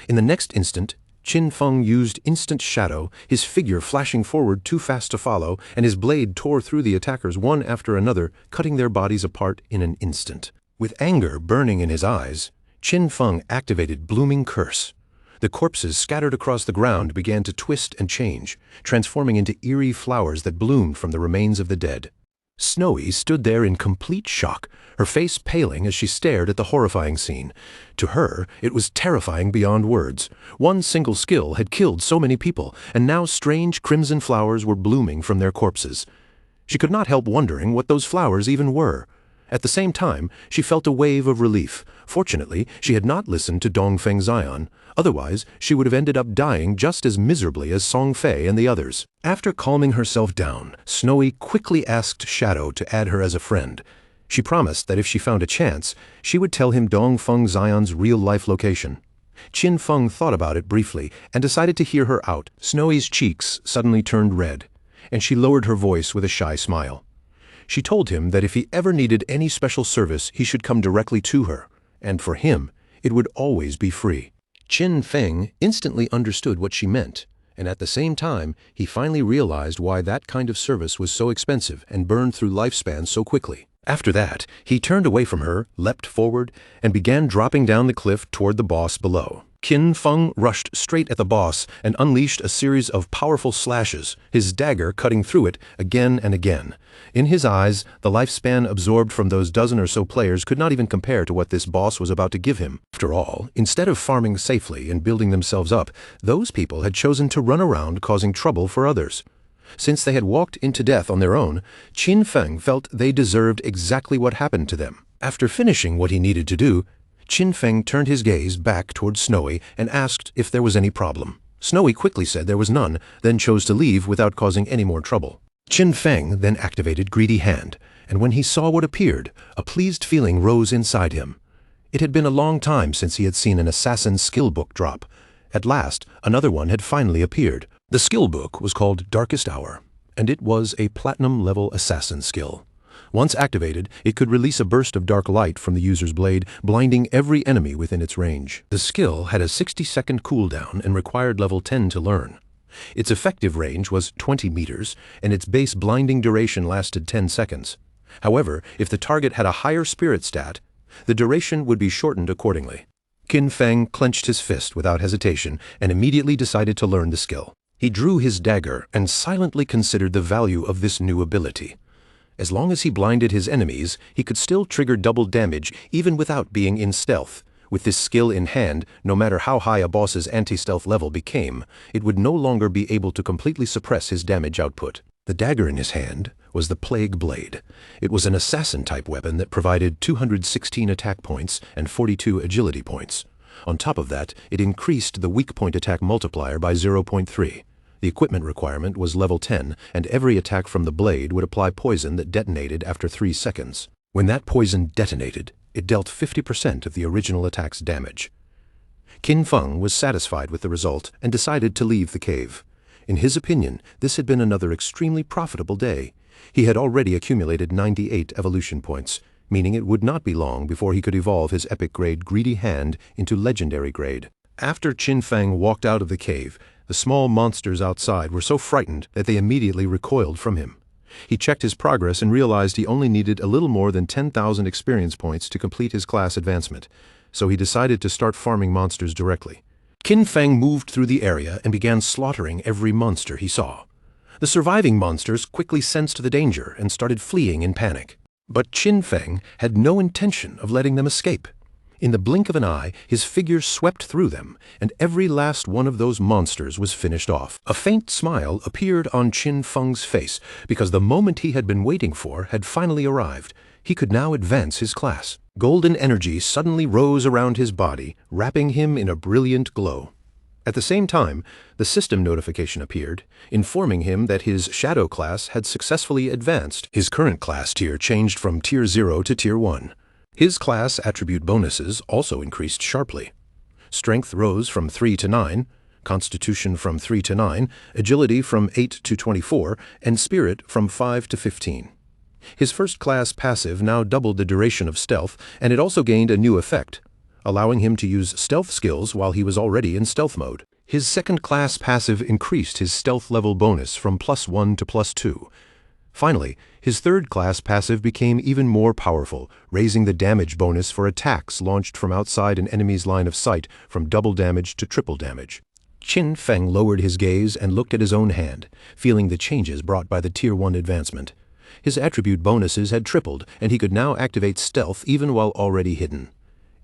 In the next instant, Qin Feng used Instant Shadow, his figure flashing forward too fast to follow, and his blade tore through the attackers one after another, cutting their bodies apart in an instant. With anger burning in his eyes, Qin Feng activated Blooming Curse. The corpses scattered across the ground began to twist and change, transforming into eerie flowers that bloomed from the remains of the dead. Snowy stood there in complete shock, her face paling as she stared at the horrifying scene. To her, it was terrifying beyond words. One single skill had killed so many people, and now strange crimson flowers were blooming from their corpses. She could not help wondering what those flowers even were. At the same time, she felt a wave of relief. Fortunately, she had not listened to Dongfeng Xian. Otherwise, she would have ended up dying just as miserably as Song Fei and the others. After calming herself down, Snowy quickly asked Shadow to add her as a friend. She promised that if she found a chance, she would tell him Dongfeng Xian's real-life location. Qin Feng thought about it briefly and decided to hear her out. Snowy's cheeks suddenly turned red, and she lowered her voice with a shy smile. She told him that if he ever needed any special service, he should come directly to her, and for him, it would always be free. Qin Feng instantly understood what she meant, and at the same time, he finally realized why that kind of service was so expensive and burned through lifespans so quickly. After that, he turned away from her, leapt forward, and began dropping down the cliff toward the boss below. Qin Feng rushed straight at the boss and unleashed a series of powerful slashes, his dagger cutting through it again and again. In his eyes, the lifespan absorbed from those dozen or so players could not even compare to what this boss was about to give him. After all, instead of farming safely and building themselves up, those people had chosen to run around causing trouble for others. Since they had walked into death on their own, Qin Feng felt they deserved exactly what happened to them. After finishing what he needed to do, Qin Feng turned his gaze back towards Snowy and asked if there was any problem. Snowy quickly said there was none, then chose to leave without causing any more trouble. Qin Feng then activated Greedy Hand, and when he saw what appeared, a pleased feeling rose inside him. It had been a long time since he had seen an assassin's skill book drop. At last, another one had finally appeared. The skill book was called Darkest Hour, and it was a platinum-level assassin skill. Once activated, it could release a burst of dark light from the user's blade, blinding every enemy within its range. The skill had a 60-second cooldown and required level 10 to learn. Its effective range was 20 meters, and its base blinding duration lasted 10 seconds. However, if the target had a higher spirit stat, the duration would be shortened accordingly. Qin Feng clenched his fist without hesitation and immediately decided to learn the skill. He drew his dagger and silently considered the value of this new ability. As long as he blinded his enemies, he could still trigger double damage even without being in stealth. With this skill in hand, no matter how high a boss's anti-stealth level became, it would no longer be able to completely suppress his damage output. The dagger in his hand was the Plague Blade. It was an assassin-type weapon that provided 216 attack points and 42 agility points. On top of that, it increased the weak point attack multiplier by 0.3. The equipment requirement was level 10, and every attack from the blade would apply poison that detonated after 3 seconds. When that poison detonated, it dealt 50% of the original attack's damage. Qin Feng was satisfied with the result and decided to leave the cave. In his opinion, this had been another extremely profitable day. He had already accumulated 98 evolution points, meaning it would not be long before he could evolve his epic grade Greedy Hand into legendary grade. After Qin Feng walked out of the cave, the small monsters outside were so frightened that they immediately recoiled from him. He checked his progress and realized he only needed a little more than 10,000 experience points to complete his class advancement, so he decided to start farming monsters directly. Qin Feng moved through the area and began slaughtering every monster he saw. The surviving monsters quickly sensed the danger and started fleeing in panic. But Qin Feng had no intention of letting them escape. In the blink of an eye, his figure swept through them, and every last one of those monsters was finished off. A faint smile appeared on Qin Feng's face, because the moment he had been waiting for had finally arrived. He could now advance his class. Golden energy suddenly rose around his body, wrapping him in a brilliant glow. At the same time, the system notification appeared, informing him that his Shadow class had successfully advanced. His current class tier changed from Tier 0 to Tier 1. His class attribute bonuses also increased sharply. Strength rose from 3 to 9, Constitution from 3 to 9, Agility from 8 to 24, and Spirit from 5 to 15. His first class passive now doubled the duration of stealth, and it also gained a new effect, allowing him to use stealth skills while he was already in stealth mode. His second class passive increased his stealth level bonus from +1 to +2. Finally, his third class passive became even more powerful, raising the damage bonus for attacks launched from outside an enemy's line of sight from double damage to triple damage. Qin Feng lowered his gaze and looked at his own hand, feeling the changes brought by the Tier 1 advancement. His attribute bonuses had tripled, and he could now activate stealth even while already hidden.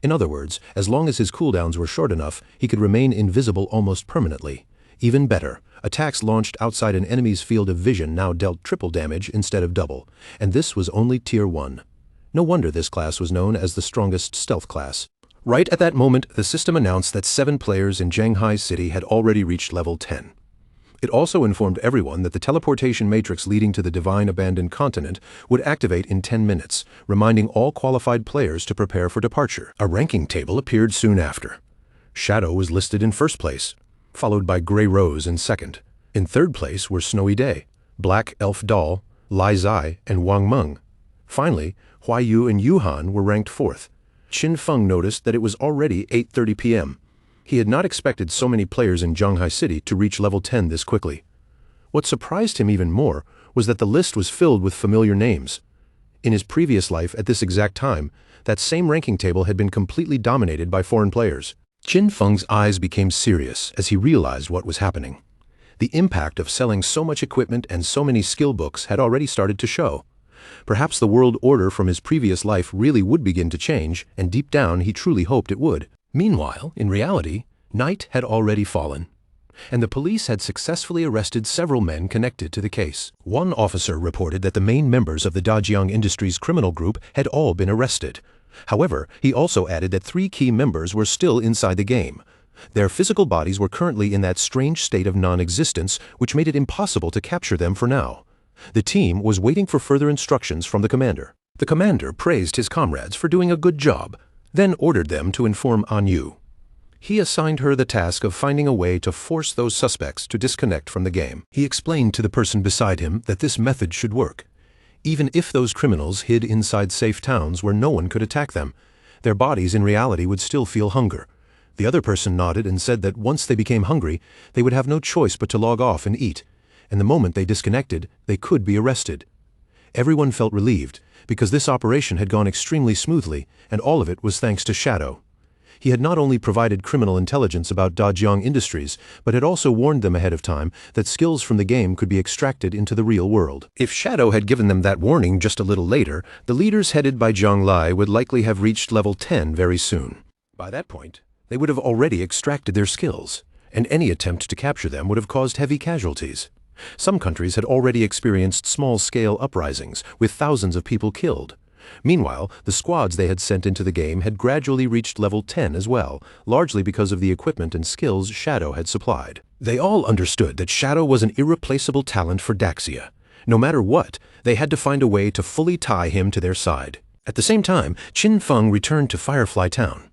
In other words, as long as his cooldowns were short enough, he could remain invisible almost permanently. Even better, attacks launched outside an enemy's field of vision now dealt triple damage instead of double, and this was only Tier 1. No wonder this class was known as the strongest stealth class. Right at that moment, the system announced that 7 players in Zhanghai City had already reached level 10. It also informed everyone that the teleportation matrix leading to the Divine Abandoned Continent would activate in 10 minutes, reminding all qualified players to prepare for departure. A ranking table appeared soon after. Shadow was listed in first place, followed by Grey Rose in second. In third place were Snowy Day, Black Elf Doll, Lai Zai, and Wang Meng. Finally, Huai Yu and Yu Han were ranked fourth. Qin Feng noticed that it was already 8:30 p.m. He had not expected so many players in Zhanghai City to reach level 10 this quickly. What surprised him even more was that the list was filled with familiar names. In his previous life at this exact time, that same ranking table had been completely dominated by foreign players. Qin Feng's eyes became serious as he realized what was happening. The impact of selling so much equipment and so many skill books had already started to show. Perhaps the world order from his previous life really would begin to change, and deep down he truly hoped it would. Meanwhile, in reality, night had already fallen, and the police had successfully arrested several men connected to the case. One officer reported that the main members of the Dajiang Industries criminal group had all been arrested. However, he also added that 3 key members were still inside the game. Their physical bodies were currently in that strange state of non-existence, which made it impossible to capture them for now. The team was waiting for further instructions from the commander. The commander praised his comrades for doing a good job, then ordered them to inform An Yu. He assigned her the task of finding a way to force those suspects to disconnect from the game. He explained to the person beside him that this method should work. Even if those criminals hid inside safe towns where no one could attack them, their bodies in reality would still feel hunger. The other person nodded and said that once they became hungry, they would have no choice but to log off and eat, and the moment they disconnected, they could be arrested. Everyone felt relieved, because this operation had gone extremely smoothly, and all of it was thanks to Shadow. He had not only provided criminal intelligence about Dajiang Industries, but had also warned them ahead of time that skills from the game could be extracted into the real world. If Shadow had given them that warning just a little later, the leaders headed by Zhang Lai would likely have reached level 10 very soon. By that point, they would have already extracted their skills, and any attempt to capture them would have caused heavy casualties. Some countries had already experienced small-scale uprisings, with thousands of people killed. Meanwhile, the squads they had sent into the game had gradually reached level 10 as well, largely because of the equipment and skills Shadow had supplied. They all understood that Shadow was an irreplaceable talent for Daxia. No matter what, they had to find a way to fully tie him to their side. At the same time, Qin Feng returned to Firefly Town.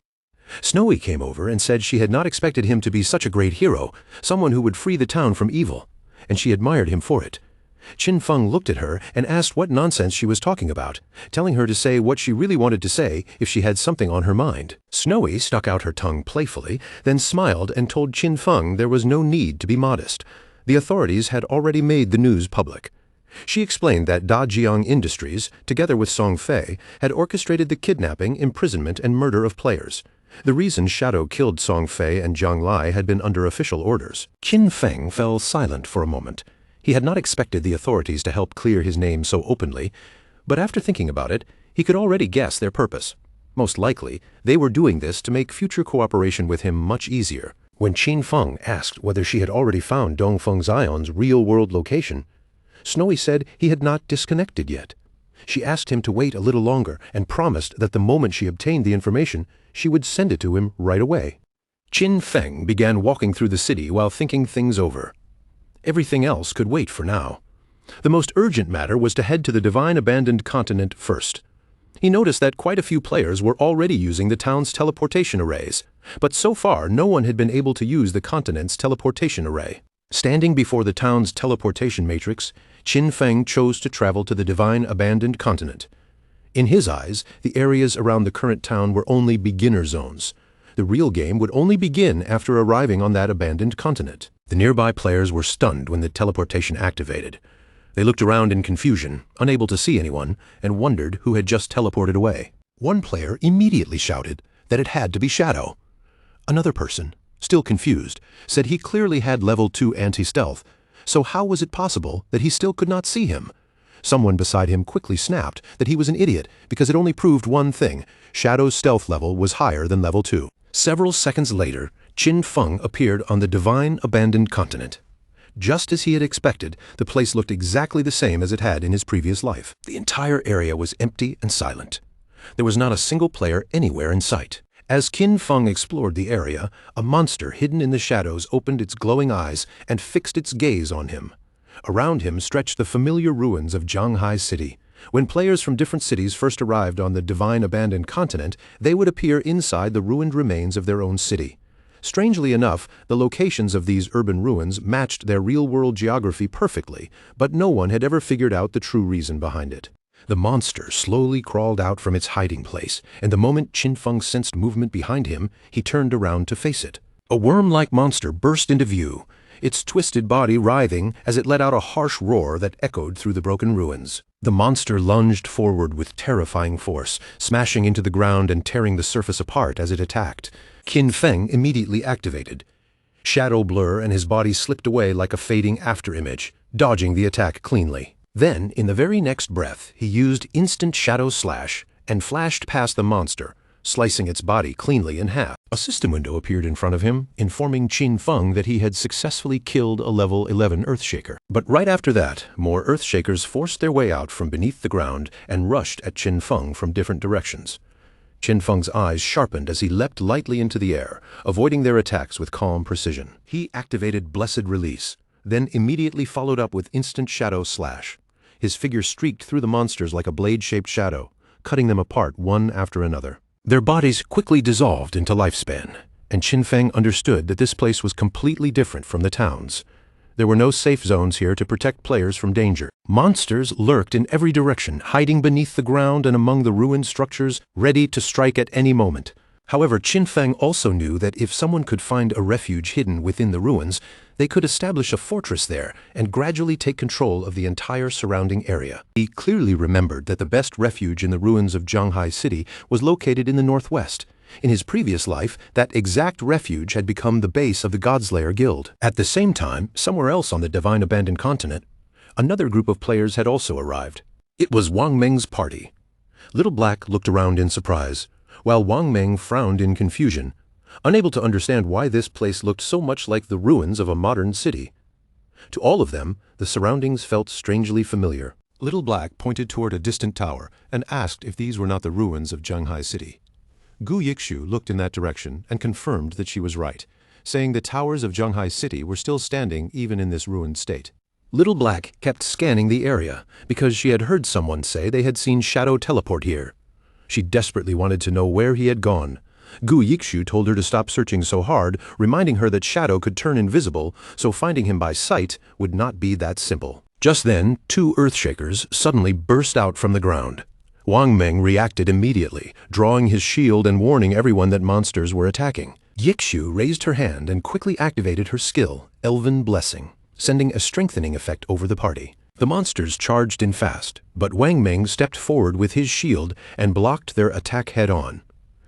Snowy came over and said she had not expected him to be such a great hero, someone who would free the town from evil, and she admired him for it. Qin Feng looked at her and asked what nonsense she was talking about, telling her to say what she really wanted to say if she had something on her mind. Snowy stuck out her tongue playfully, then smiled and told Qin Feng there was no need to be modest. The authorities had already made the news public. She explained that Dajiang Industries, together with Song Fei, had orchestrated the kidnapping, imprisonment, and murder of players. The reason Shadow killed Song Fei and Zhang Lai had been under official orders. Qin Feng fell silent for a moment. He had not expected the authorities to help clear his name so openly, but after thinking about it, he could already guess their purpose. Most likely, they were doing this to make future cooperation with him much easier. When Qin Feng asked whether she had already found Dongfeng Zion's real-world location, Snowy said he had not disconnected yet. She asked him to wait a little longer and promised that the moment she obtained the information, she would send it to him right away. Qin Feng began walking through the city while thinking things over. Everything else could wait for now. The most urgent matter was to head to the Divine Abandoned Continent first. He noticed that quite a few players were already using the town's teleportation arrays, but so far no one had been able to use the continent's teleportation array. Standing before the town's teleportation matrix, Qin Feng chose to travel to the Divine Abandoned Continent. In his eyes, the areas around the current town were only beginner zones. The real game would only begin after arriving on that abandoned continent. The nearby players were stunned when the teleportation activated. They looked around in confusion, unable to see anyone, and wondered who had just teleported away. One player immediately shouted that it had to be Shadow. Another person, still confused, said he clearly had level 2 anti-stealth, so how was it possible that he still could not see him? Someone beside him quickly snapped that he was an idiot because it only proved one thing: Shadow's stealth level was higher than level 2. Several seconds later, Qin Feng appeared on the Divine Abandoned Continent. Just as he had expected, the place looked exactly the same as it had in his previous life. The entire area was empty and silent. There was not a single player anywhere in sight. As Qin Feng explored the area, a monster hidden in the shadows opened its glowing eyes and fixed its gaze on him. Around him stretched the familiar ruins of Zhanghai City. When players from different cities first arrived on the Divine Abandoned Continent, they would appear inside the ruined remains of their own city. Strangely enough, the locations of these urban ruins matched their real-world geography perfectly, but no one had ever figured out the true reason behind it. The monster slowly crawled out from its hiding place, and the moment Qin Feng sensed movement behind him, he turned around to face it. A worm-like monster burst into view, its twisted body writhing as it let out a harsh roar that echoed through the broken ruins. The monster lunged forward with terrifying force, smashing into the ground and tearing the surface apart as it attacked. Qin Feng immediately activated. Shadow blur and his body slipped away like a fading afterimage, dodging the attack cleanly. Then, in the very next breath, he used instant shadow slash and flashed past the monster, slicing its body cleanly in half. A system window appeared in front of him, informing Qin Feng that he had successfully killed a level 11 Earthshaker. But right after that, more Earthshakers forced their way out from beneath the ground and rushed at Qin Feng from different directions. Qin Feng's eyes sharpened as he leapt lightly into the air, avoiding their attacks with calm precision. He activated Blessed Release, then immediately followed up with Instant Shadow Slash. His figure streaked through the monsters like a blade-shaped shadow, cutting them apart one after another. Their bodies quickly dissolved into lifespan, and Qin Feng understood that this place was completely different from the towns. There were no safe zones here to protect players from danger. Monsters lurked in every direction, hiding beneath the ground and among the ruined structures, ready to strike at any moment. However, Qin Feng also knew that if someone could find a refuge hidden within the ruins, they could establish a fortress there and gradually take control of the entire surrounding area. He clearly remembered that the best refuge in the ruins of Zhanghai City was located in the northwest. In his previous life, that exact refuge had become the base of the Godslayer Guild. At the same time, somewhere else on the Divine Abandoned Continent, another group of players had also arrived. It was Wang Meng's party. Little Black looked around in surprise, while Wang Meng frowned in confusion, unable to understand why this place looked so much like the ruins of a modern city. To all of them, the surroundings felt strangely familiar. Little Black pointed toward a distant tower and asked if these were not the ruins of Zhanghai City. Gu Yikshu looked in that direction and confirmed that she was right, saying the towers of Zhanghai City were still standing even in this ruined state. Little Black kept scanning the area because she had heard someone say they had seen Shadow teleport here. She desperately wanted to know where he had gone. Gu Yikshu told her to stop searching so hard, reminding her that Shadow could turn invisible, so finding him by sight would not be that simple. Just then, two Earthshakers suddenly burst out from the ground. Wang Meng reacted immediately, drawing his shield and warning everyone that monsters were attacking. Yikshu raised her hand and quickly activated her skill, Elven Blessing, sending a strengthening effect over the party. The monsters charged in fast, but Wang Meng stepped forward with his shield and blocked their attack head-on.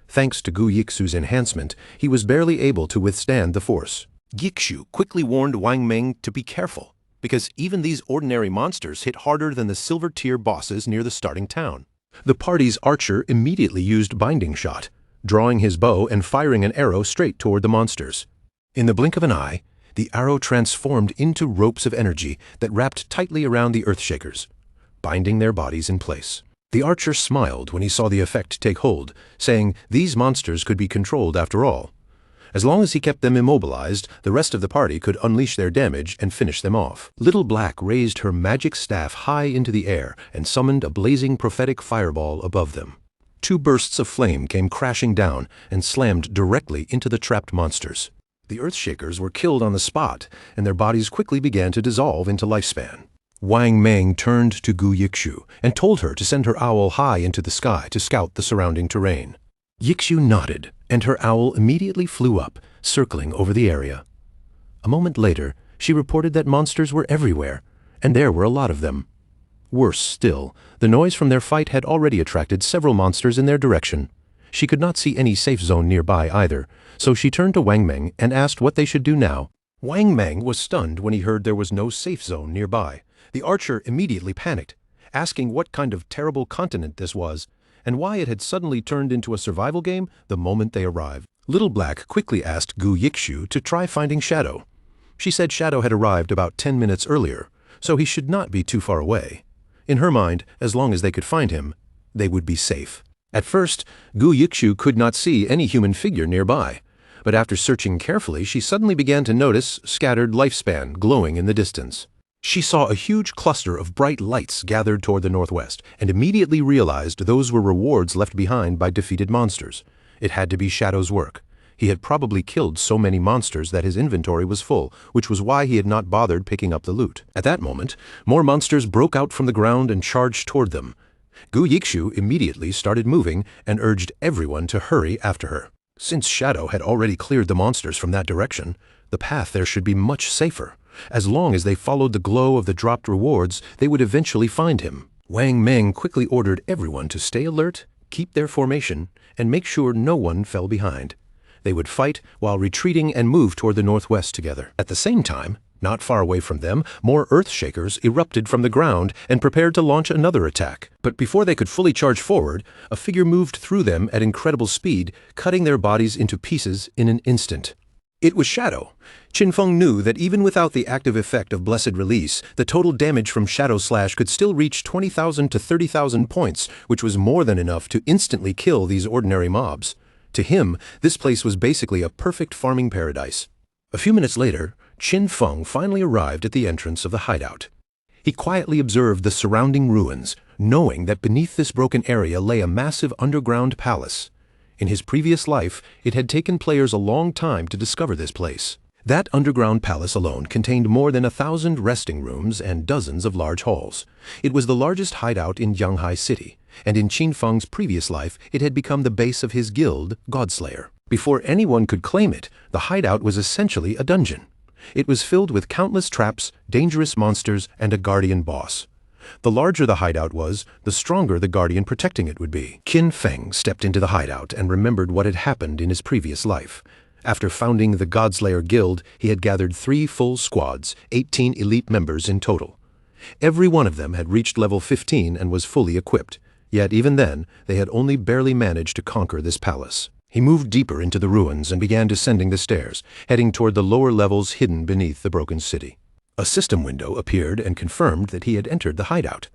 Thanks to Gu Yikshu's enhancement, he was barely able to withstand the force. Yikshu quickly warned Wang Meng to be careful, because even these ordinary monsters hit harder than the silver-tier bosses near the starting town. The party's archer immediately used Binding Shot, drawing his bow and firing an arrow straight toward the monsters. In the blink of an eye, the arrow transformed into ropes of energy that wrapped tightly around the Earthshakers, binding their bodies in place. The archer smiled when he saw the effect take hold, saying these monsters could be controlled after all. As long as he kept them immobilized, the rest of the party could unleash their damage and finish them off. Little Black raised her magic staff high into the air and summoned a blazing prophetic fireball above them. Two bursts of flame came crashing down and slammed directly into the trapped monsters. The Earthshakers were killed on the spot, and their bodies quickly began to dissolve into lifespan. Wang Meng turned to Gu Yikshu and told her to send her owl high into the sky to scout the surrounding terrain. Yikshu nodded, and her owl immediately flew up, circling over the area. A moment later, she reported that monsters were everywhere, and there were a lot of them. Worse still, the noise from their fight had already attracted several monsters in their direction. She could not see any safe zone nearby either, so she turned to Wang Meng and asked what they should do now. Wang Meng was stunned when he heard there was no safe zone nearby. The archer immediately panicked, asking what kind of terrible continent this was, and why it had suddenly turned into a survival game the moment they arrived. Little Black quickly asked Gu Yikshu to try finding Shadow. She said Shadow had arrived about 10 minutes earlier, so he should not be too far away. In her mind, as long as they could find him, they would be safe. At first, Gu Yikshu could not see any human figure nearby, but after searching carefully, she suddenly began to notice scattered lifespan glowing in the distance. She saw a huge cluster of bright lights gathered toward the northwest, and immediately realized those were rewards left behind by defeated monsters. It had to be Shadow's work. He had probably killed so many monsters that his inventory was full, which was why he had not bothered picking up the loot. At that moment, more monsters broke out from the ground and charged toward them. Gu Yikshu immediately started moving and urged everyone to hurry after her. Since Shadow had already cleared the monsters from that direction, the path there should be much safer. As long as they followed the glow of the dropped rewards, they would eventually find him. Wang Meng quickly ordered everyone to stay alert, keep their formation, and make sure no one fell behind. They would fight while retreating and move toward the northwest together. At the same time, not far away from them, more Earthshakers erupted from the ground and prepared to launch another attack. But before they could fully charge forward, a figure moved through them at incredible speed, cutting their bodies into pieces in an instant. It was Shadow. Qin Feng knew that even without the active effect of Blessed Release, the total damage from Shadow Slash could still reach 20,000 to 30,000 points, which was more than enough to instantly kill these ordinary mobs. To him, this place was basically a perfect farming paradise. A few minutes later, Qin Feng finally arrived at the entrance of the hideout. He quietly observed the surrounding ruins, knowing that beneath this broken area lay a massive underground palace. In his previous life, it had taken players a long time to discover this place. That underground palace alone contained more than 1,000 resting rooms and dozens of large halls. It was the largest hideout in Yanghai City, and in Qin Feng's previous life, it had become the base of his guild, Godslayer. Before anyone could claim it, the hideout was essentially a dungeon. It was filled with countless traps, dangerous monsters, and a guardian boss. The larger the hideout was, the stronger the guardian protecting it would be. Qin Feng stepped into the hideout and remembered what had happened in his previous life. After founding the Godslayer Guild, he had gathered 3 full squads, 18 elite members in total. Every one of them had reached level 15 and was fully equipped, yet even then, they had only barely managed to conquer this palace. He moved deeper into the ruins and began descending the stairs, heading toward the lower levels hidden beneath the broken city. A system window appeared and confirmed that he had entered the hideout.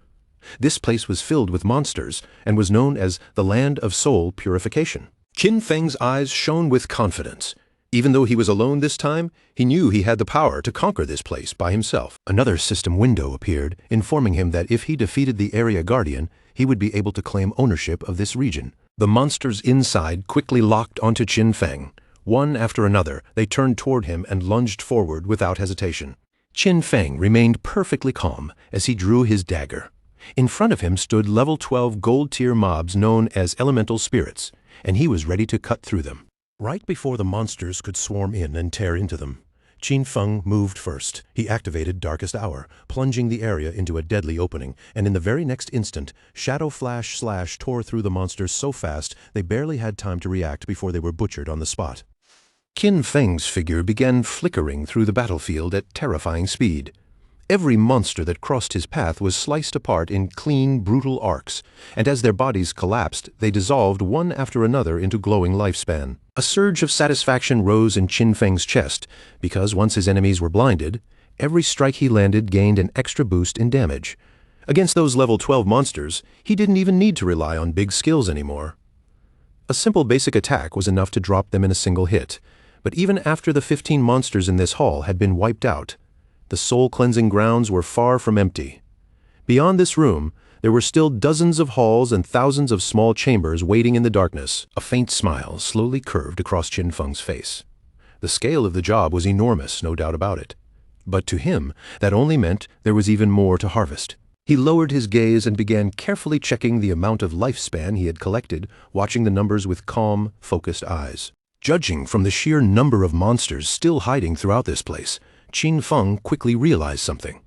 This place was filled with monsters and was known as the Land of Soul Purification. Qin Feng's eyes shone with confidence. Even though he was alone this time, he knew he had the power to conquer this place by himself. Another system window appeared, informing him that if he defeated the Area Guardian, he would be able to claim ownership of this region. The monsters inside quickly locked onto Qin Feng. One after another, they turned toward him and lunged forward without hesitation. Qin Feng remained perfectly calm as he drew his dagger. In front of him stood level 12 gold-tier mobs known as elemental spirits, and he was ready to cut through them. Right before the monsters could swarm in and tear into them, Qin Feng moved first. He activated Darkest Hour, plunging the area into a deadly opening, and in the very next instant, Shadow Flash Slash tore through the monsters so fast they barely had time to react before they were butchered on the spot. Qin Feng's figure began flickering through the battlefield at terrifying speed. Every monster that crossed his path was sliced apart in clean, brutal arcs, and as their bodies collapsed, they dissolved one after another into glowing lifespan. A surge of satisfaction rose in Qin Feng's chest, because once his enemies were blinded, every strike he landed gained an extra boost in damage. Against those level 12 monsters, he didn't even need to rely on big skills anymore. A simple basic attack was enough to drop them in a single hit, but even after the 15 monsters in this hall had been wiped out, the soul-cleansing grounds were far from empty. Beyond this room, there were still dozens of halls and thousands of small chambers waiting in the darkness. A faint smile slowly curved across Qin Feng's face. The scale of the job was enormous, no doubt about it. But to him, that only meant there was even more to harvest. He lowered his gaze and began carefully checking the amount of lifespan he had collected, watching the numbers with calm, focused eyes. Judging from the sheer number of monsters still hiding throughout this place, Qin Feng quickly realized something.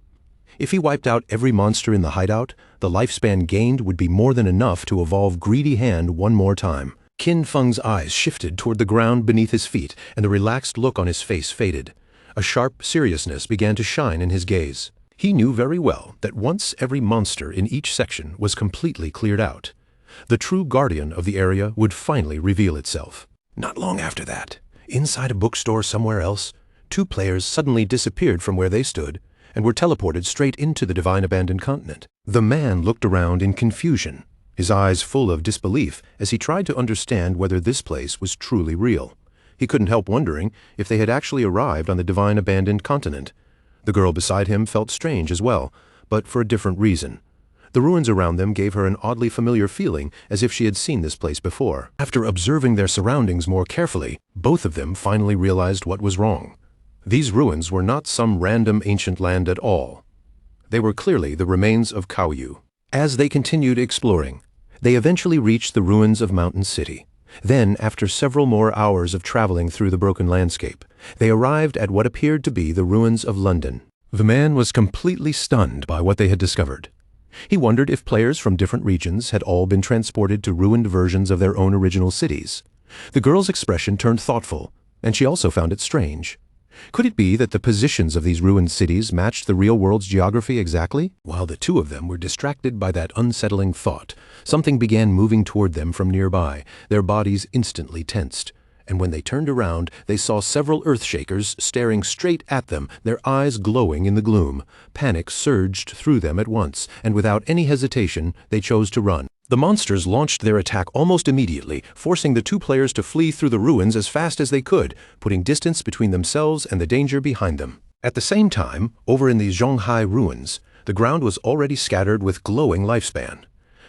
If he wiped out every monster in the hideout, the lifespan gained would be more than enough to evolve Greedy Hand one more time. Qin Feng's eyes shifted toward the ground beneath his feet, and the relaxed look on his face faded. A sharp seriousness began to shine in his gaze. He knew very well that once every monster in each section was completely cleared out, the true guardian of the area would finally reveal itself. Not long after that, inside a bookstore somewhere else, 2 players suddenly disappeared from where they stood and were teleported straight into the Divine Abandoned Continent. The man looked around in confusion, his eyes full of disbelief as he tried to understand whether this place was truly real. He couldn't help wondering if they had actually arrived on the Divine Abandoned Continent. The girl beside him felt strange as well, but for a different reason. The ruins around them gave her an oddly familiar feeling, as if she had seen this place before. After observing their surroundings more carefully, both of them finally realized what was wrong. These ruins were not some random ancient land at all. They were clearly the remains of Kaoyu. As they continued exploring, they eventually reached the ruins of Mountain City. Then, after several more hours of traveling through the broken landscape, they arrived at what appeared to be the ruins of London. The man was completely stunned by what they had discovered. He wondered if players from different regions had all been transported to ruined versions of their own original cities. The girl's expression turned thoughtful, and she also found it strange. Could it be that the positions of these ruined cities matched the real world's geography exactly? While the two of them were distracted by that unsettling thought, something began moving toward them from nearby. Their bodies instantly tensed, and when they turned around, they saw several earthshakers staring straight at them, their eyes glowing in the gloom. Panic surged through them at once, and without any hesitation, they chose to run. The monsters launched their attack almost immediately, forcing the two players to flee through the ruins as fast as they could, putting distance between themselves and the danger behind them. At the same time, over in the Zhonghai ruins, the ground was already scattered with glowing lifespan.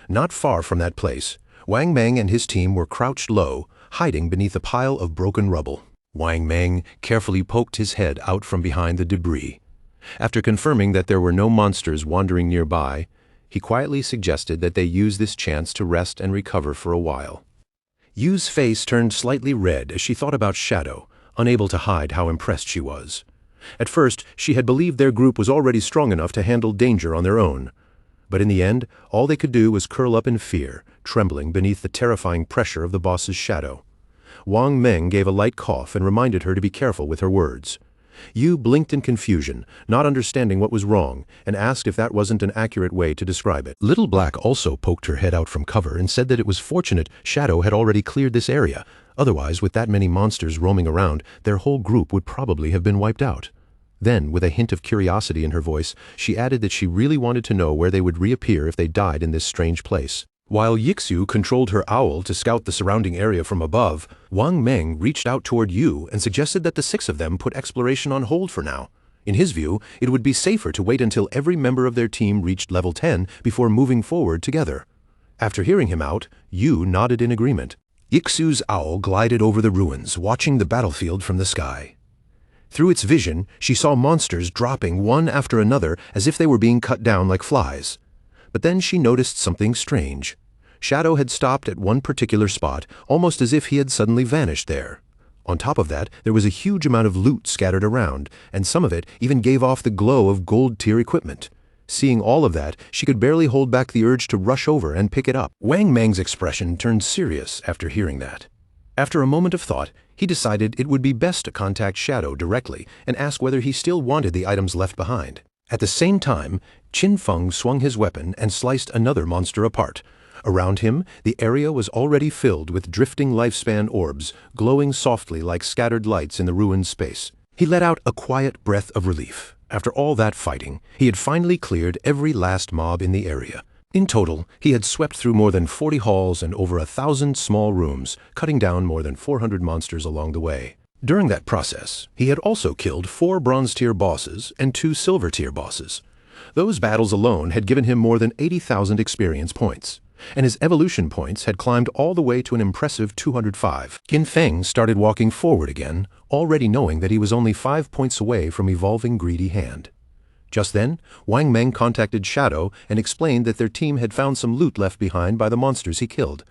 Not far from that place, Wang Meng and his team were crouched low, hiding beneath a pile of broken rubble. Wang Meng carefully poked his head out from behind the debris. After confirming that there were no monsters wandering nearby, he quietly suggested that they use this chance to rest and recover for a while. Yu's face turned slightly red as she thought about Shadow, unable to hide how impressed she was. At first, she had believed their group was already strong enough to handle danger on their own. But in the end, all they could do was curl up in fear, trembling beneath the terrifying pressure of the boss's shadow. Wang Meng gave a light cough and reminded her to be careful with her words. Yu blinked in confusion, not understanding what was wrong, and asked if that wasn't an accurate way to describe it. Little Black also poked her head out from cover and said that it was fortunate Shadow had already cleared this area. Otherwise, with that many monsters roaming around, their whole group would probably have been wiped out. Then, with a hint of curiosity in her voice, she added that she really wanted to know where they would reappear if they died in this strange place. While Yixu controlled her owl to scout the surrounding area from above, Wang Meng reached out toward Yu and suggested that the six of them put exploration on hold for now. In his view, it would be safer to wait until every member of their team reached level 10 before moving forward together. After hearing him out, Yu nodded in agreement. Yixu's owl glided over the ruins, watching the battlefield from the sky. Through its vision, she saw monsters dropping one after another as if they were being cut down like flies. But then she noticed something strange. Shadow had stopped at one particular spot, almost as if he had suddenly vanished there. On top of that, there was a huge amount of loot scattered around, and some of it even gave off the glow of gold-tier equipment. Seeing all of that, she could barely hold back the urge to rush over and pick it up. Wang Meng's expression turned serious after hearing that. After a moment of thought, he decided it would be best to contact Shadow directly and ask whether he still wanted the items left behind. At the same time, Qin Feng swung his weapon and sliced another monster apart. Around him, the area was already filled with drifting lifespan orbs, glowing softly like scattered lights in the ruined space. He let out a quiet breath of relief. After all that fighting, he had finally cleared every last mob in the area. In total, he had swept through more than 40 halls and over 1,000 small rooms, cutting down more than 400 monsters along the way. During that process, he had also killed 4 bronze-tier bosses and 2 silver-tier bosses. Those battles alone had given him more than 80,000 experience points, and his evolution points had climbed all the way to an impressive 205. Qin Feng started walking forward again, already knowing that he was only 5 points away from evolving Greedy Hand. Just then, Wang Meng contacted Shadow and explained that their team had found some loot left behind by the monsters he killed.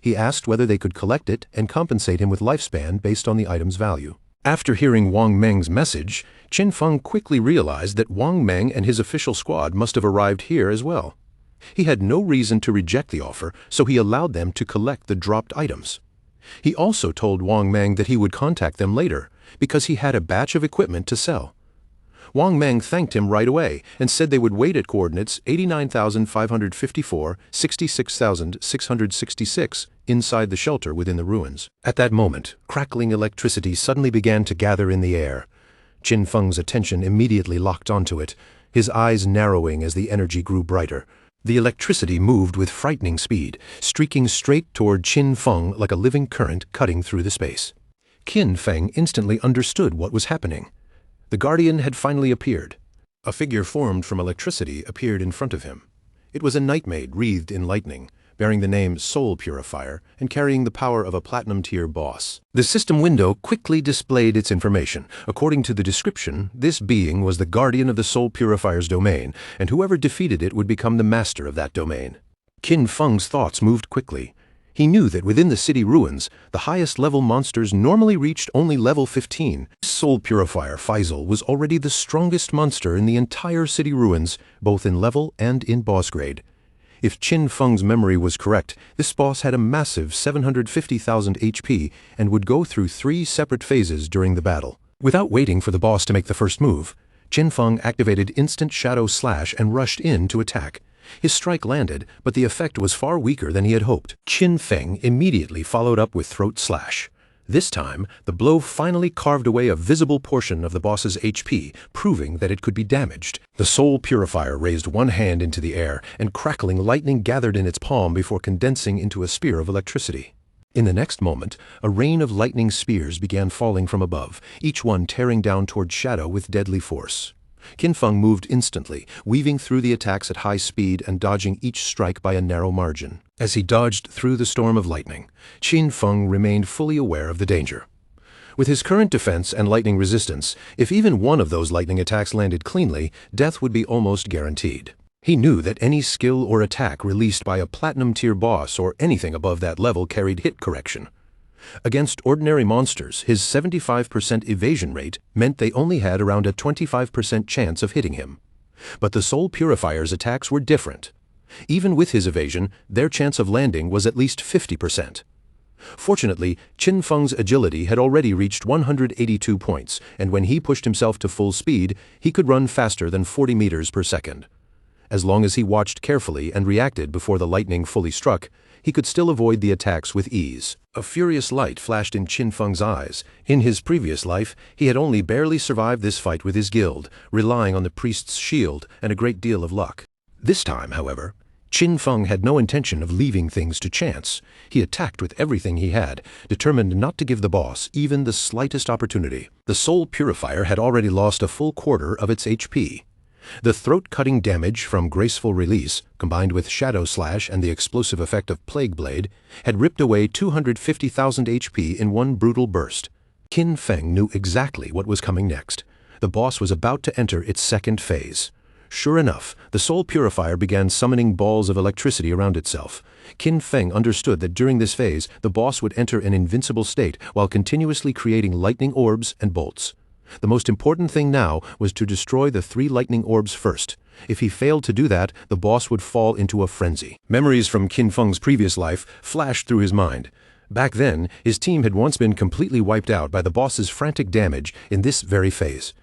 He asked whether they could collect it and compensate him with lifespan based on the item's value. After hearing Wang Meng's message, Qin Feng quickly realized that Wang Meng and his official squad must have arrived here as well. He had no reason to reject the offer, so he allowed them to collect the dropped items. He also told Wang Meng that he would contact them later, because he had a batch of equipment to sell. Wang Meng thanked him right away and said they would wait at coordinates 89,554, 66,666 inside the shelter within the ruins. At that moment, crackling electricity suddenly began to gather in the air. Qin Feng's attention immediately locked onto it, his eyes narrowing as the energy grew brighter. The electricity moved with frightening speed, streaking straight toward Qin Feng like a living current cutting through the space. Qin Feng instantly understood what was happening. The Guardian had finally appeared. A figure formed from electricity appeared in front of him. It was a nightmaid wreathed in lightning, bearing the name Soul Purifier and carrying the power of a Platinum-tier boss. The system window quickly displayed its information. According to the description, this being was the guardian of the Soul Purifier's domain, and whoever defeated it would become the master of that domain. Qin Feng's thoughts moved quickly. He knew that within the city ruins, the highest-level monsters normally reached only level 15. Soul Purifier Faisal was already the strongest monster in the entire city ruins, both in level and in boss grade. If Qin Feng's memory was correct, this boss had a massive 750,000 HP and would go through 3 separate phases during the battle. Without waiting for the boss to make the first move, Qin Feng activated Instant Shadow Slash and rushed in to attack. His strike landed, but the effect was far weaker than he had hoped. Qin Feng immediately followed up with Throat Slash. This time, the blow finally carved away a visible portion of the boss's HP, proving that it could be damaged. The Soul Purifier raised one hand into the air, and crackling lightning gathered in its palm before condensing into a spear of electricity. In the next moment, a rain of lightning spears began falling from above, each one tearing down toward Shadow with deadly force. Qin Feng moved instantly, weaving through the attacks at high speed and dodging each strike by a narrow margin. As he dodged through the storm of lightning, Qin Feng remained fully aware of the danger. With his current defense and lightning resistance, if even one of those lightning attacks landed cleanly, death would be almost guaranteed. He knew that any skill or attack released by a Platinum-tier boss or anything above that level carried hit correction. Against ordinary monsters, his 75% evasion rate meant they only had around a 25% chance of hitting him. But the Soul Purifier's attacks were different. Even with his evasion, their chance of landing was at least 50%. Fortunately, Qin Feng's agility had already reached 182 points, and when he pushed himself to full speed, he could run faster than 40 meters per second. As long as he watched carefully and reacted before the lightning fully struck, he could still avoid the attacks with ease. A furious light flashed in Qin Feng's eyes. In his previous life, he had only barely survived this fight with his guild, relying on the priest's shield and a great deal of luck. This time, however, Qin Feng had no intention of leaving things to chance. He attacked with everything he had, determined not to give the boss even the slightest opportunity. The Soul Purifier had already lost a full quarter of its HP. The throat-cutting damage from Graceful Release, combined with Shadow Slash and the explosive effect of Plague Blade, had ripped away 250,000 HP in one brutal burst. Qin Feng knew exactly what was coming next. The boss was about to enter its second phase. Sure enough, the Soul Purifier began summoning balls of electricity around itself. Qin Feng understood that during this phase, the boss would enter an invincible state while continuously creating lightning orbs and bolts. The most important thing now was to destroy the 3 lightning orbs first. If he failed to do that, the boss would fall into a frenzy. Memories from Qin Feng's previous life flashed through his mind. Back then, his team had once been completely wiped out by the boss's frantic damage in this very phase.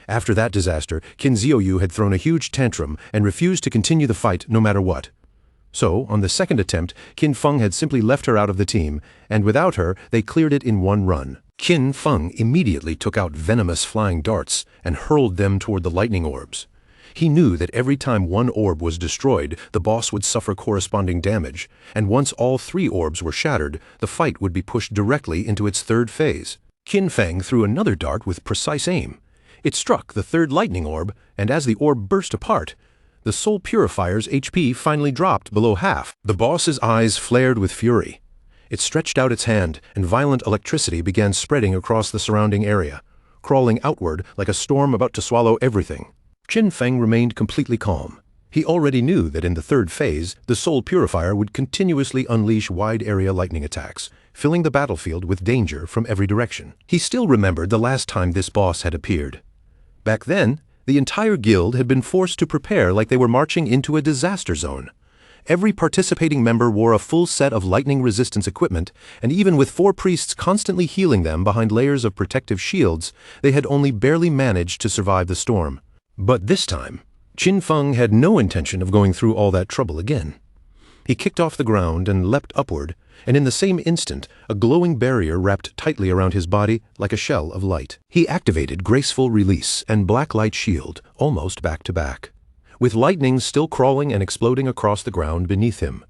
After that disaster, Qin Zhiyu had thrown a huge tantrum and refused to continue the fight no matter what. So, on the second attempt, Qin Feng had simply left her out of the team, and without her, they cleared it in one run. Qin Feng immediately took out venomous flying darts and hurled them toward the lightning orbs. He knew that every time one orb was destroyed, the boss would suffer corresponding damage, and once all 3 orbs were shattered, the fight would be pushed directly into its third phase. Qin Feng threw another dart with precise aim. It struck the 3rd lightning orb, and as the orb burst apart, the Soul Purifier's HP finally dropped below half. The boss's eyes flared with fury. It stretched out its hand, and violent electricity began spreading across the surrounding area, crawling outward like a storm about to swallow everything. Qin Feng remained completely calm. He already knew that in the 3rd phase, the Soul Purifier would continuously unleash wide-area lightning attacks, filling the battlefield with danger from every direction. He still remembered the last time this boss had appeared. Back then, the entire guild had been forced to prepare like they were marching into a disaster zone. Every participating member wore a full set of lightning resistance equipment, and even with 4 priests constantly healing them behind layers of protective shields, they had only barely managed to survive the storm. But this time, Qin Feng had no intention of going through all that trouble again. He kicked off the ground and leapt upward, and in the same instant, a glowing barrier wrapped tightly around his body like a shell of light. He activated Graceful Release and Black Light Shield almost back to back, with lightning still crawling and exploding across the ground beneath him.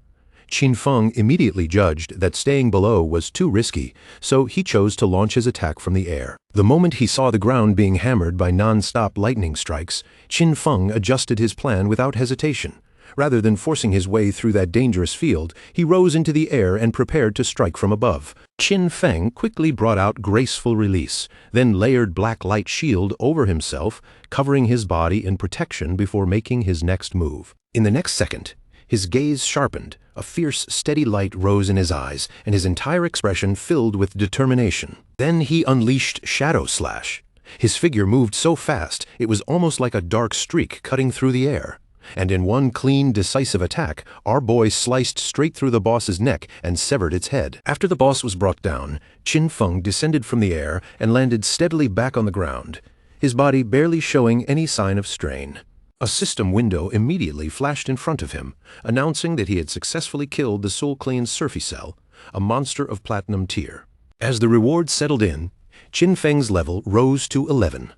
Qin Feng immediately judged that staying below was too risky, so he chose to launch his attack from the air. The moment he saw the ground being hammered by non-stop lightning strikes, Qin Feng adjusted his plan without hesitation. Rather than forcing his way through that dangerous field, he rose into the air and prepared to strike from above. Qin Feng quickly brought out graceful release, then layered black light shield over himself, covering his body in protection before making his next move. In the next second, his gaze sharpened, a fierce, steady light rose in his eyes, and his entire expression filled with determination. Then he unleashed Shadow Slash. His figure moved so fast, it was almost like a dark streak cutting through the air. And in one clean, decisive attack, our boy sliced straight through the boss's neck and severed its head. After the boss was brought down, Qin Feng descended from the air and landed steadily back on the ground, his body barely showing any sign of strain. A system window immediately flashed in front of him, announcing that he had successfully killed the Soul Clan Surficell, a monster of platinum tier. As the reward settled in, Qin Feng's level rose to 11.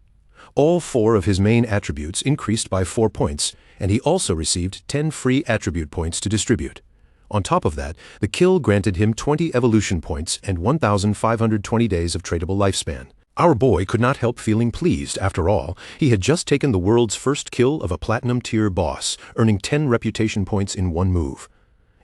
All 4 of his main attributes increased by 4 points, and he also received 10 free attribute points to distribute. On top of that, the kill granted him 20 evolution points and 1,520 days of tradable lifespan. Our boy could not help feeling pleased. After all, he had just taken the world's first kill of a platinum tier boss, earning 10 reputation points in one move.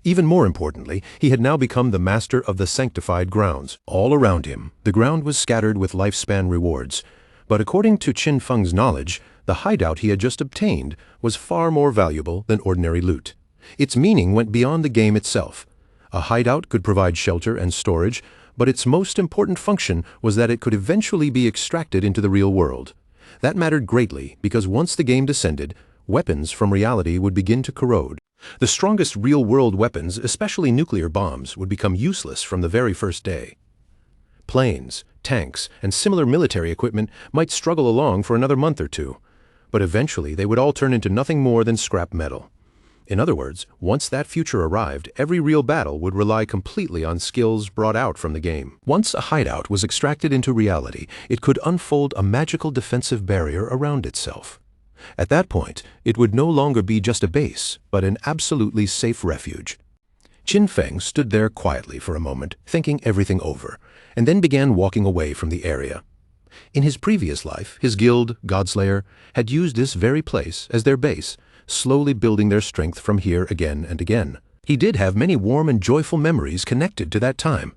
Even more importantly, he had now become the master of the sanctified grounds. All around him, the ground was scattered with lifespan rewards. But according to Qin Feng's knowledge, the hideout he had just obtained was far more valuable than ordinary loot. Its meaning went beyond the game itself. A hideout could provide shelter and storage, but its most important function was that it could eventually be extracted into the real world. That mattered greatly because once the game descended, weapons from reality would begin to corrode. The strongest real-world weapons, especially nuclear bombs, would become useless from the very first day. Planes, tanks, and similar military equipment might struggle along for another month or two, but eventually they would all turn into nothing more than scrap metal. In other words, once that future arrived, every real battle would rely completely on skills brought out from the game. Once a hideout was extracted into reality, it could unfold a magical defensive barrier around itself. At that point, it would no longer be just a base, but an absolutely safe refuge. Qin Feng stood there quietly for a moment, thinking everything over, and then began walking away from the area. In his previous life, his guild, Godslayer, had used this very place as their base, slowly building their strength from here again and again. He did have many warm and joyful memories connected to that time,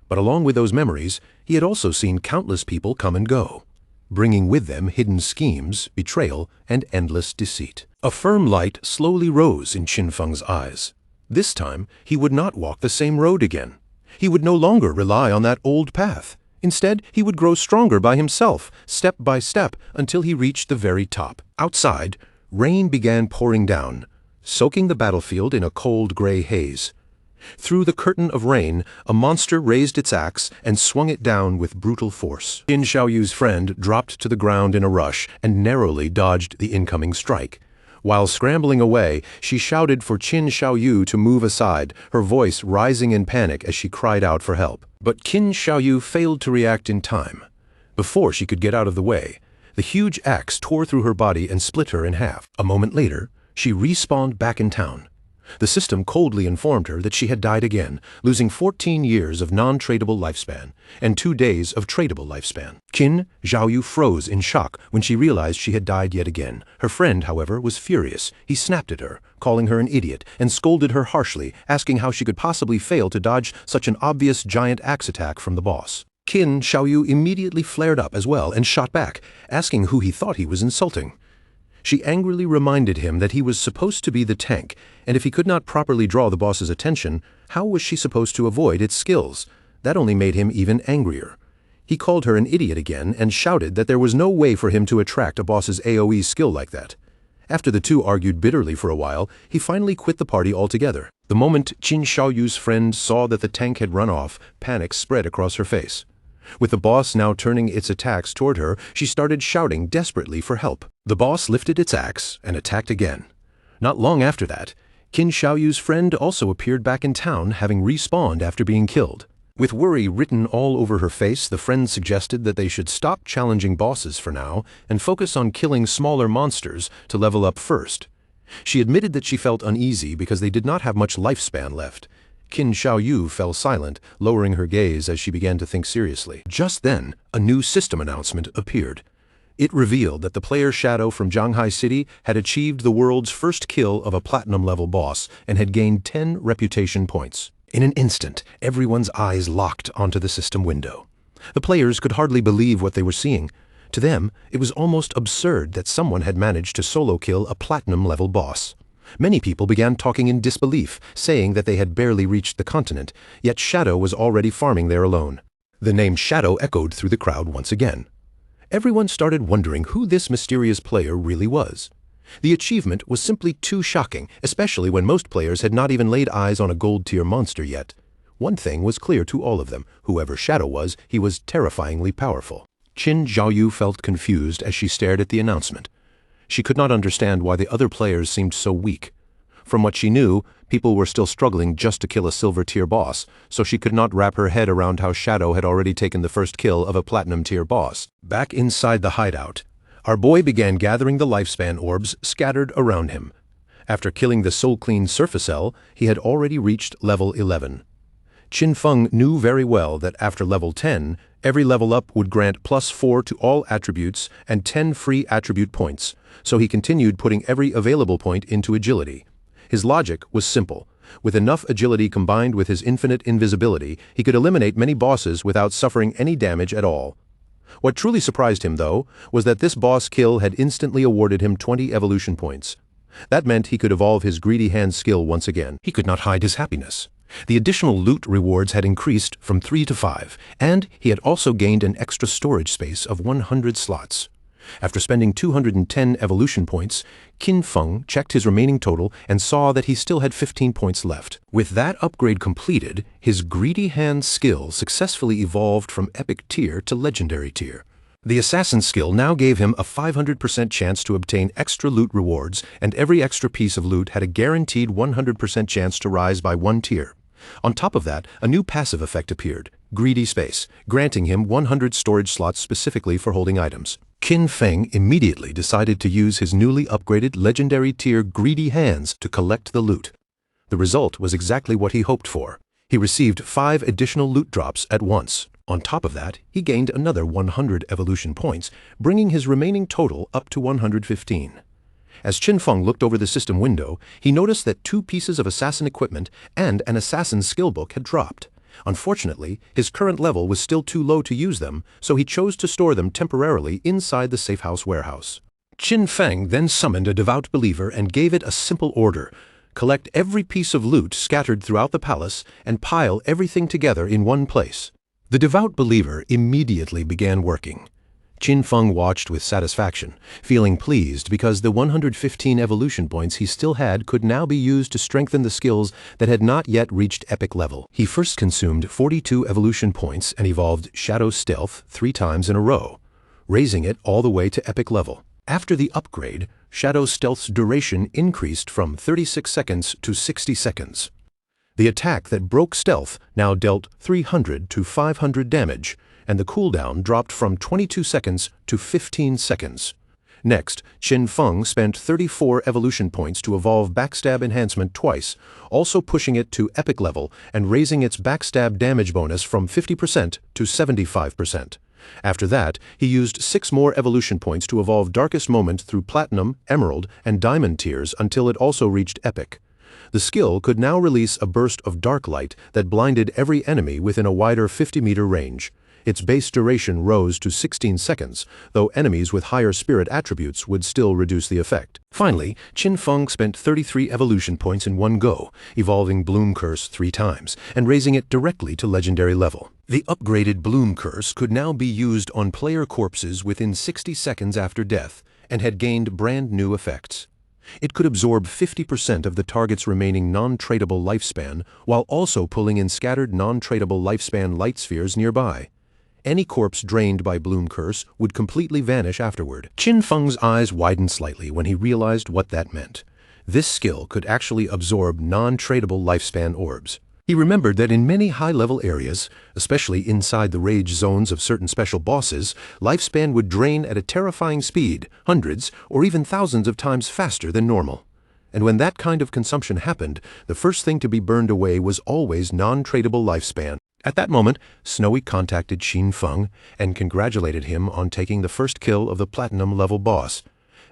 but along with those memories, he had also seen countless people come and go, bringing with them hidden schemes, betrayal, and endless deceit. A firm light slowly rose in Qin Feng's eyes. This time, he would not walk the same road again. He would no longer rely on that old path. Instead, he would grow stronger by himself, step by step, until he reached the very top. Outside, rain began pouring down, soaking the battlefield in a cold gray haze. Through the curtain of rain, a monster raised its axe and swung it down with brutal force. Qin Xiaoyu's friend dropped to the ground in a rush and narrowly dodged the incoming strike. While scrambling away, she shouted for Qin Xiaoyu to move aside, her voice rising in panic as she cried out for help. But Qin Xiaoyu failed to react in time. Before she could get out of the way, the huge axe tore through her body and split her in half. A moment later, she respawned back in town. The system coldly informed her that she had died again, losing 14 years of non-tradable lifespan and 2 days of tradable lifespan. Qin Xiaoyu froze in shock when she realized she had died yet again. Her friend, however, was furious. He snapped at her, calling her an idiot, and scolded her harshly, asking how she could possibly fail to dodge such an obvious giant axe attack from the boss. Qin Xiaoyu immediately flared up as well and shot back, asking who he thought he was insulting. She angrily reminded him that he was supposed to be the tank, and if he could not properly draw the boss's attention, how was she supposed to avoid its skills? That only made him even angrier. He called her an idiot again and shouted that there was no way for him to attract a boss's AoE skill like that. After the two argued bitterly for a while, he finally quit the party altogether. The moment Qin Xiaoyu's friend saw that the tank had run off, panic spread across her face. With the boss now turning its attacks toward her, she started shouting desperately for help. The boss lifted its axe and attacked again. Not long after that, Qin Xiaoyu's friend also appeared back in town, having respawned after being killed. With worry written all over her face, the friend suggested that they should stop challenging bosses for now and focus on killing smaller monsters to level up first. She admitted that she felt uneasy because they did not have much lifespan left. Qin Xiaoyu fell silent, lowering her gaze as she began to think seriously. Just then, a new system announcement appeared. It revealed that the player Shadow from Shanghai City had achieved the world's first kill of a platinum-level boss and had gained 10 reputation points. In an instant, everyone's eyes locked onto the system window. The players could hardly believe what they were seeing. To them, it was almost absurd that someone had managed to solo kill a platinum-level boss. Many people began talking in disbelief, saying that they had barely reached the continent, yet Shadow was already farming there alone. The name Shadow echoed through the crowd once again. Everyone started wondering who this mysterious player really was. The achievement was simply too shocking, especially when most players had not even laid eyes on a gold-tier monster yet. One thing was clear to all of them: whoever Shadow was, he was terrifyingly powerful. Qin Zhaoyu felt confused as she stared at the announcement. She could not understand why the other players seemed so weak. From what she knew, people were still struggling just to kill a silver-tier boss, so she could not wrap her head around how Shadow had already taken the first kill of a platinum-tier boss. Back inside the hideout, our boy began gathering the lifespan orbs scattered around him. After killing the Soul Clean Surfacell, he had already reached level 11. Qin Feng knew very well that after level 10, every level up would grant +4 to all attributes and 10 free attribute points, so he continued putting every available point into agility. His logic was simple. With enough agility combined with his infinite invisibility, he could eliminate many bosses without suffering any damage at all. What truly surprised him, though, was that this boss kill had instantly awarded him 20 evolution points. That meant he could evolve his Greedy Hand skill once again. He could not hide his happiness. The additional loot rewards had increased from 3 to 5, and he had also gained an extra storage space of 100 slots. After spending 210 evolution points, Qin Feng checked his remaining total and saw that he still had 15 points left. With that upgrade completed, his Greedy Hand skill successfully evolved from Epic Tier to Legendary Tier. The Assassin skill now gave him a 500% chance to obtain extra loot rewards, and every extra piece of loot had a guaranteed 100% chance to rise by 1 tier. On top of that, a new passive effect appeared, Greedy Space, granting him 100 storage slots specifically for holding items. Qin Feng immediately decided to use his newly upgraded Legendary Tier Greedy Hands to collect the loot. The result was exactly what he hoped for. He received 5 additional loot drops at once. On top of that, he gained another 100 evolution points, bringing his remaining total up to 115. As Qin Feng looked over the system window, he noticed that 2 pieces of assassin equipment and an assassin skill book had dropped. Unfortunately, his current level was still too low to use them, so he chose to store them temporarily inside the safehouse warehouse. Qin Feng then summoned a devout believer and gave it a simple order: collect every piece of loot scattered throughout the palace and pile everything together in one place. The devout believer immediately began working. Qin Feng watched with satisfaction, feeling pleased because the 115 evolution points he still had could now be used to strengthen the skills that had not yet reached epic level. He first consumed 42 evolution points and evolved Shadow Stealth 3 times in a row, raising it all the way to epic level. After the upgrade, Shadow Stealth's duration increased from 36 seconds to 60 seconds. The attack that broke stealth now dealt 300 to 500 damage, and the cooldown dropped from 22 seconds to 15 seconds. Next, Qin Feng spent 34 evolution points to evolve Backstab Enhancement twice, also pushing it to epic level and raising its backstab damage bonus from 50% to 75%. After that, he used 6 more evolution points to evolve Darkest Moment through Platinum, Emerald, and Diamond tiers until it also reached epic. The skill could now release a burst of dark light that blinded every enemy within a wider 50-meter range. Its base duration rose to 16 seconds, though enemies with higher spirit attributes would still reduce the effect. Finally, Qin Feng spent 33 evolution points in one go, evolving Bloom Curse 3 times, and raising it directly to legendary level. The upgraded Bloom Curse could now be used on player corpses within 60 seconds after death, and had gained brand new effects. It could absorb 50% of the target's remaining non-tradable lifespan, while also pulling in scattered non-tradable lifespan light spheres nearby. Any corpse drained by Bloom Curse would completely vanish afterward. Qin Feng's eyes widened slightly when he realized what that meant. This skill could actually absorb non-tradable lifespan orbs. He remembered that in many high-level areas, especially inside the rage zones of certain special bosses, lifespan would drain at a terrifying speed, hundreds or even thousands of times faster than normal. And when that kind of consumption happened, the first thing to be burned away was always non-tradable lifespan. At that moment, Snowy contacted Qin Feng and congratulated him on taking the first kill of the platinum-level boss.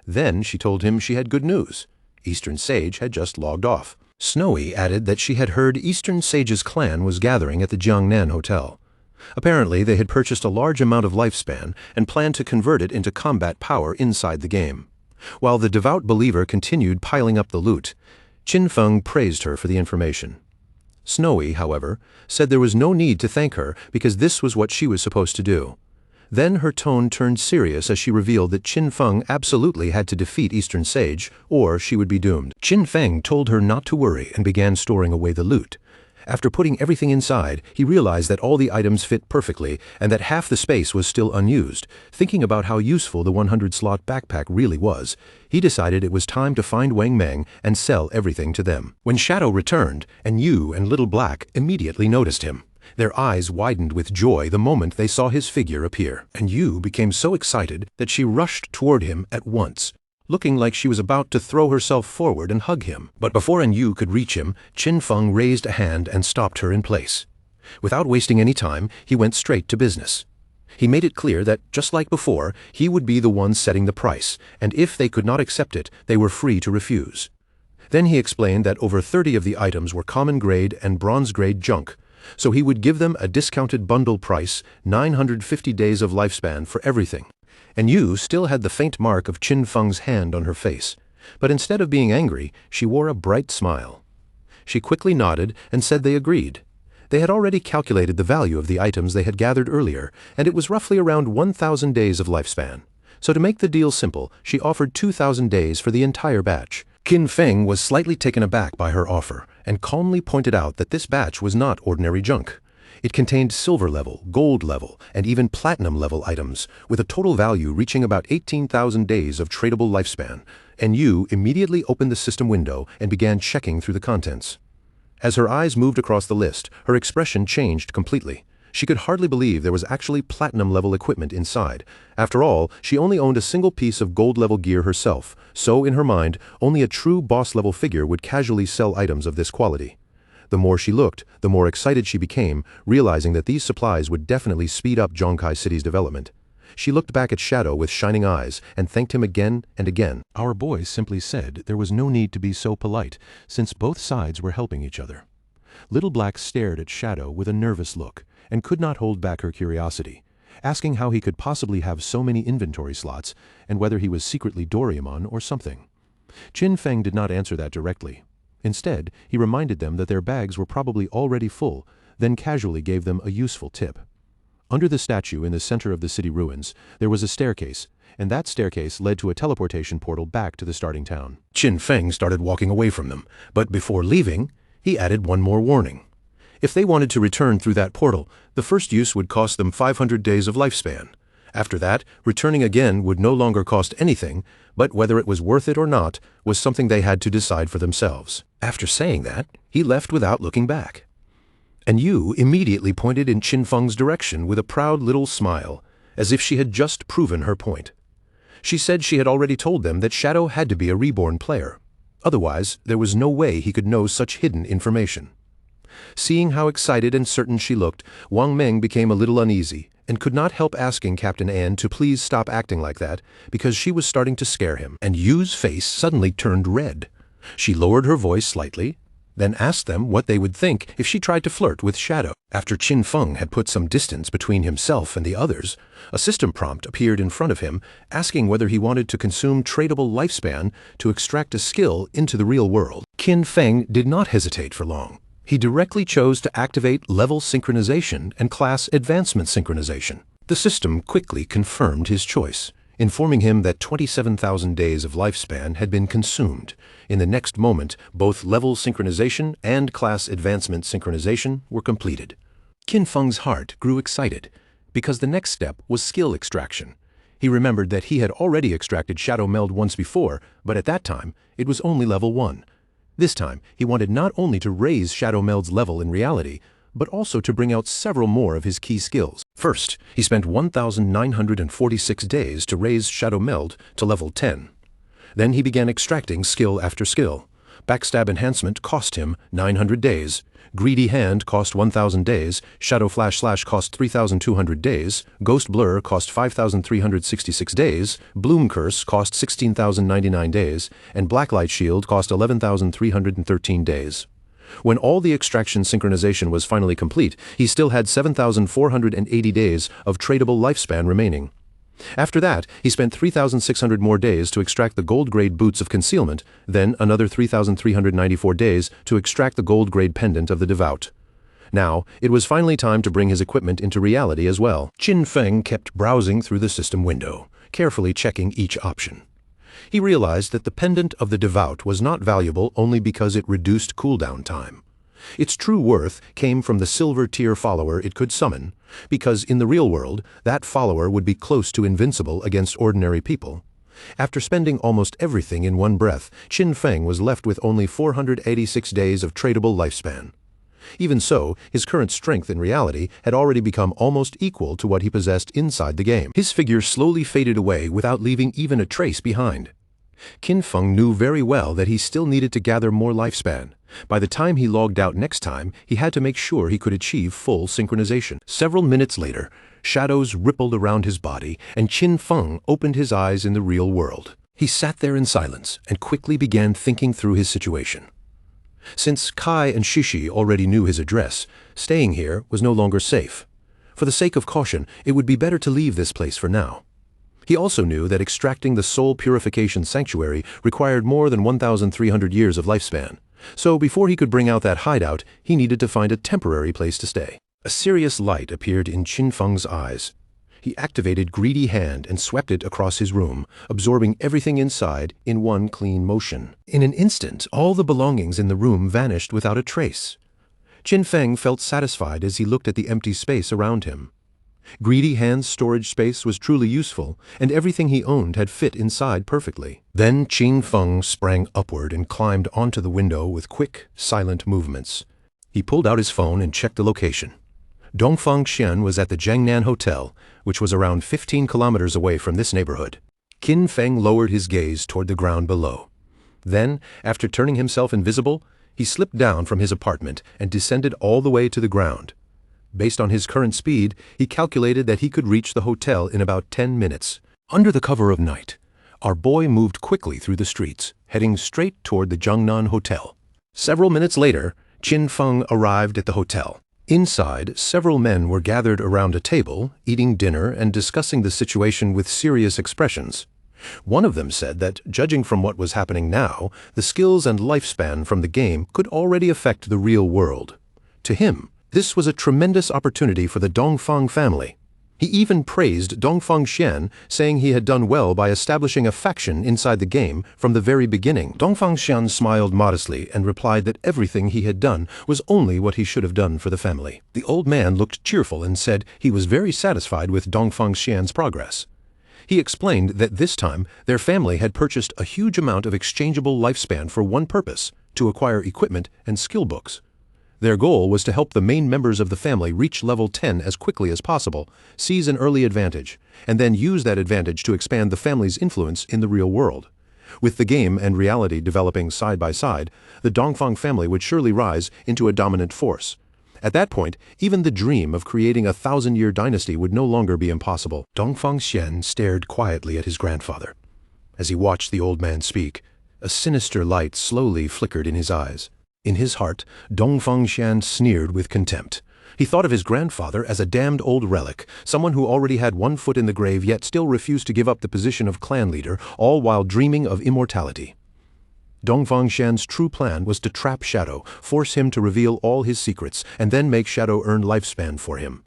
Then she told him she had good news. Eastern Sage had just logged off. Snowy added that she had heard Eastern Sage's clan was gathering at the Jiangnan Hotel. Apparently, they had purchased a large amount of lifespan and planned to convert it into combat power inside the game. While the devout believer continued piling up the loot, Qin Feng praised her for the information. Snowy, however, said there was no need to thank her because this was what she was supposed to do. Then her tone turned serious as she revealed that Qin Feng absolutely had to defeat Eastern Sage, or she would be doomed. Qin Feng told her not to worry and began storing away the loot. After putting everything inside, he realized that all the items fit perfectly and that half the space was still unused. Thinking about how useful the 100-slot backpack really was, he decided it was time to find Wang Meng and sell everything to them. When Shadow returned, and Yu and Little Black immediately noticed him. Their eyes widened with joy the moment they saw his figure appear, and Yu became so excited that she rushed toward him at once, looking like she was about to throw herself forward and hug him. But before Yu could reach him, Qin Feng raised a hand and stopped her in place. Without wasting any time, he went straight to business. He made it clear that, just like before, he would be the one setting the price, and if they could not accept it, they were free to refuse. Then he explained that over 30 of the items were common grade and bronze grade junk, so he would give them a discounted bundle price, 950 days of lifespan for everything. And Yu still had the faint mark of Qin Feng's hand on her face, but instead of being angry, she wore a bright smile. She quickly nodded and said they agreed. They had already calculated the value of the items they had gathered earlier, and it was roughly around 1,000 days of lifespan. So to make the deal simple, she offered 2,000 days for the entire batch. Qin Feng was slightly taken aback by her offer, and calmly pointed out that this batch was not ordinary junk. It contained silver level, gold level, and even platinum level items, with a total value reaching about 18,000 days of tradable lifespan, and Yu immediately opened the system window and began checking through the contents. As her eyes moved across the list, her expression changed completely. She could hardly believe there was actually platinum-level equipment inside. After all, she only owned a single piece of gold-level gear herself, so in her mind, only a true boss-level figure would casually sell items of this quality. The more she looked, the more excited she became, realizing that these supplies would definitely speed up Zhongkai City's development. She looked back at Shadow with shining eyes and thanked him again and again. Our boy simply said there was no need to be so polite, since both sides were helping each other. Little Black stared at Shadow with a nervous look, and could not hold back her curiosity, asking how he could possibly have so many inventory slots, and whether he was secretly Doraemon or something. Qin Feng did not answer that directly. Instead, he reminded them that their bags were probably already full, then casually gave them a useful tip. Under the statue in the center of the city ruins, there was a staircase, and that staircase led to a teleportation portal back to the starting town. Qin Feng started walking away from them, but before leaving, he added one more warning. If they wanted to return through that portal, the first use would cost them 500 days of lifespan. After that, returning again would no longer cost anything, but whether it was worth it or not was something they had to decide for themselves. After saying that, he left without looking back. And Yu immediately pointed in Qin Feng's direction with a proud little smile, as if she had just proven her point. She said she had already told them that Shadow had to be a reborn player. Otherwise, there was no way he could know such hidden information. Seeing how excited and certain she looked, Wang Meng became a little uneasy and could not help asking Captain An to please stop acting like that because she was starting to scare him. And Yu's face suddenly turned red. She lowered her voice slightly, then asked them what they would think if she tried to flirt with Shadow. After Qin Feng had put some distance between himself and the others, a system prompt appeared in front of him asking whether he wanted to consume tradable lifespan to extract a skill into the real world. Qin Feng did not hesitate for long. He directly chose to activate level synchronization and class advancement synchronization. The system quickly confirmed his choice, informing him that 27,000 days of lifespan had been consumed. In the next moment, both level synchronization and class advancement synchronization were completed. Qin Feng's heart grew excited, because the next step was skill extraction. He remembered that he had already extracted Shadow Meld once before, but at that time, it was only level 1. This time, he wanted not only to raise Shadow Meld's level in reality, but also to bring out several more of his key skills. First, he spent 1,946 days to raise Shadow Meld to level 10. Then he began extracting skill after skill. Backstab Enhancement cost him 900 days. Greedy Hand cost 1,000 days. Shadow Flash Slash cost 3,200 days. Ghost Blur cost 5,366 days. Bloom Curse cost 16,099 days. And Blacklight Shield cost 11,313 days. When all the extraction synchronization was finally complete, he still had 7,480 days of tradable lifespan remaining. After that, he spent 3,600 more days to extract the gold-grade Boots of Concealment, then another 3,394 days to extract the gold-grade Pendant of the Devout. Now, it was finally time to bring his equipment into reality as well. Qin Feng kept browsing through the system window, carefully checking each option. He realized that the Pendant of the Devout was not valuable only because it reduced cooldown time. Its true worth came from the silver tier follower it could summon, because in the real world, that follower would be close to invincible against ordinary people. After spending almost everything in one breath, Qin Feng was left with only 486 days of tradable lifespan. Even so, his current strength in reality had already become almost equal to what he possessed inside the game. His figure slowly faded away without leaving even a trace behind. Qin Feng knew very well that he still needed to gather more lifespan. By the time he logged out next time, he had to make sure he could achieve full synchronization. Several minutes later, shadows rippled around his body, and Qin Feng opened his eyes in the real world. He sat there in silence and quickly began thinking through his situation. Since Kai and Shishi already knew his address, staying here was no longer safe. For the sake of caution, it would be better to leave this place for now. He also knew that extracting the Soul Purification Sanctuary required more than 1,300 years of lifespan. So before he could bring out that hideout, he needed to find a temporary place to stay. A serious light appeared in Qin Feng's eyes. He activated Greedy Hand and swept it across his room, absorbing everything inside in one clean motion. In an instant, all the belongings in the room vanished without a trace. Qin Feng felt satisfied as he looked at the empty space around him. Greedy Hand's storage space was truly useful, and everything he owned had fit inside perfectly. Then Qin Feng sprang upward and climbed onto the window with quick, silent movements. He pulled out his phone and checked the location. Dongfang Xian was at the Jiangnan Hotel, which was around 15 kilometers away from this neighborhood. Qin Feng lowered his gaze toward the ground below. Then, after turning himself invisible, he slipped down from his apartment and descended all the way to the ground. Based on his current speed, he calculated that he could reach the hotel in about 10 minutes. Under the cover of night, our boy moved quickly through the streets, heading straight toward the Jiangnan Hotel. Several minutes later, Qin Feng arrived at the hotel. Inside, several men were gathered around a table, eating dinner and discussing the situation with serious expressions. One of them said that, judging from what was happening now, the skills and lifespan from the game could already affect the real world. To him, this was a tremendous opportunity for the Dongfang family. He even praised Dongfang Xian, saying he had done well by establishing a faction inside the game from the very beginning. Dongfang Xian smiled modestly and replied that everything he had done was only what he should have done for the family. The old man looked cheerful and said he was very satisfied with Dongfang Xian's progress. He explained that this time their family had purchased a huge amount of exchangeable lifespan for one purpose, to acquire equipment and skill books. Their goal was to help the main members of the family reach level 10 as quickly as possible, seize an early advantage, and then use that advantage to expand the family's influence in the real world. With the game and reality developing side by side, the Dongfang family would surely rise into a dominant force. At that point, even the dream of creating a 1,000-year dynasty would no longer be impossible. Dongfang Xian stared quietly at his grandfather. As he watched the old man speak, a sinister light slowly flickered in his eyes. In his heart, Dongfang Xian sneered with contempt. He thought of his grandfather as a damned old relic, someone who already had one foot in the grave yet still refused to give up the position of clan leader, all while dreaming of immortality. Dongfang Xian's true plan was to trap Shadow, force him to reveal all his secrets, and then make Shadow earn lifespan for him.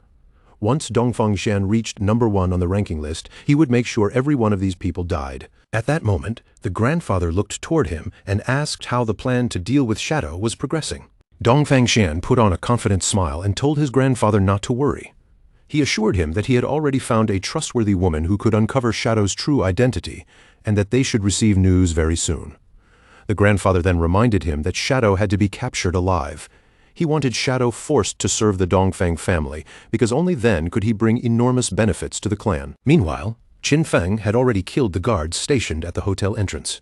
Once Dongfang Xian reached number 1 on the ranking list, he would make sure every one of these people died. At that moment, the grandfather looked toward him and asked how the plan to deal with Shadow was progressing. Dongfang Xian put on a confident smile and told his grandfather not to worry. He assured him that he had already found a trustworthy woman who could uncover Shadow's true identity, and that they should receive news very soon. The grandfather then reminded him that Shadow had to be captured alive. He wanted Shadow forced to serve the Dongfang family, because only then could he bring enormous benefits to the clan. Meanwhile, Qin Feng had already killed the guards stationed at the hotel entrance.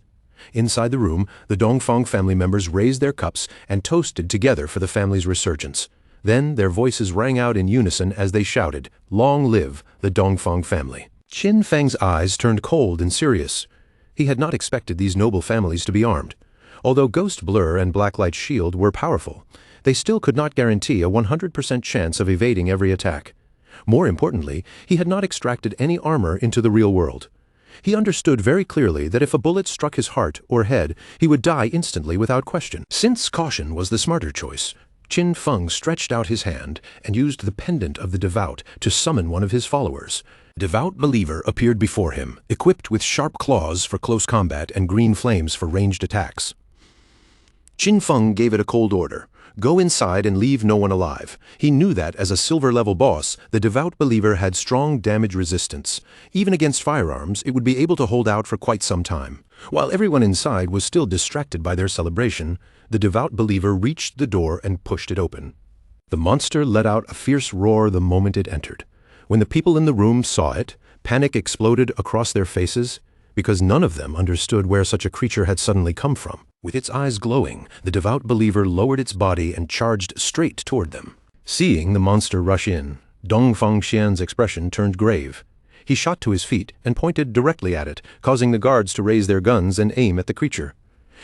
Inside the room, the Dongfang family members raised their cups and toasted together for the family's resurgence. Then their voices rang out in unison as they shouted, "Long live the Dongfang family." Qin Feng's eyes turned cold and serious. He had not expected these noble families to be armed. Although Ghost Blur and Blacklight Shield were powerful, they still could not guarantee a 100% chance of evading every attack. More importantly, he had not extracted any armor into the real world. He understood very clearly that if a bullet struck his heart or head, he would die instantly without question. Since caution was the smarter choice, Qin Feng stretched out his hand and used the pendant of the devout to summon one of his followers. A devout believer appeared before him, equipped with sharp claws for close combat and green flames for ranged attacks. Qin Feng gave it a cold order. Go inside and leave no one alive. He knew that, as a silver-level boss, the devout believer had strong damage resistance. Even against firearms, it would be able to hold out for quite some time. While everyone inside was still distracted by their celebration, the devout believer reached the door and pushed it open. The monster let out a fierce roar the moment it entered. When the people in the room saw it, panic exploded across their faces, because none of them understood where such a creature had suddenly come from. With its eyes glowing, the devout believer lowered its body and charged straight toward them. Seeing the monster rush in, Dongfang Xian's expression turned grave. He shot to his feet and pointed directly at it, causing the guards to raise their guns and aim at the creature.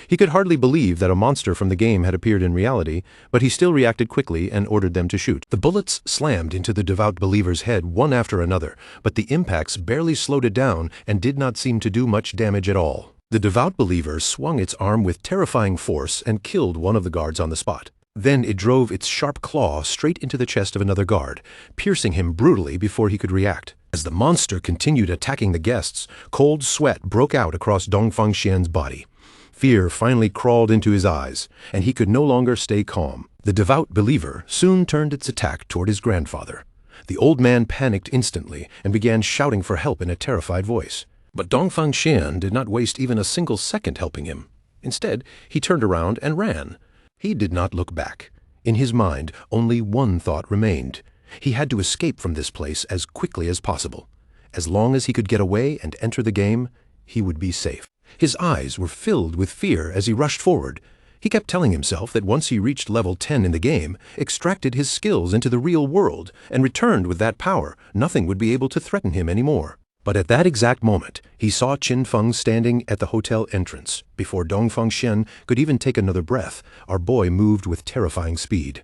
He could hardly believe that a monster from the game had appeared in reality, but he still reacted quickly and ordered them to shoot. The bullets slammed into the devout believer's head one after another, but the impacts barely slowed it down and did not seem to do much damage at all. The devout believer swung its arm with terrifying force and killed one of the guards on the spot. Then it drove its sharp claw straight into the chest of another guard, piercing him brutally before he could react. As the monster continued attacking the guests, cold sweat broke out across Dongfang Xian's body. Fear finally crawled into his eyes, and he could no longer stay calm. The devout believer soon turned its attack toward his grandfather. The old man panicked instantly and began shouting for help in a terrified voice. But Dongfang Xian did not waste even a single second helping him. Instead, he turned around and ran. He did not look back. In his mind, only one thought remained. He had to escape from this place as quickly as possible. As long as he could get away and enter the game, he would be safe. His eyes were filled with fear as he rushed forward. He kept telling himself that once he reached level 10 in the game, extracted his skills into the real world, and returned with that power, nothing would be able to threaten him anymore. But at that exact moment, he saw Qin Feng standing at the hotel entrance. Before Dongfang Xian could even take another breath, our boy moved with terrifying speed.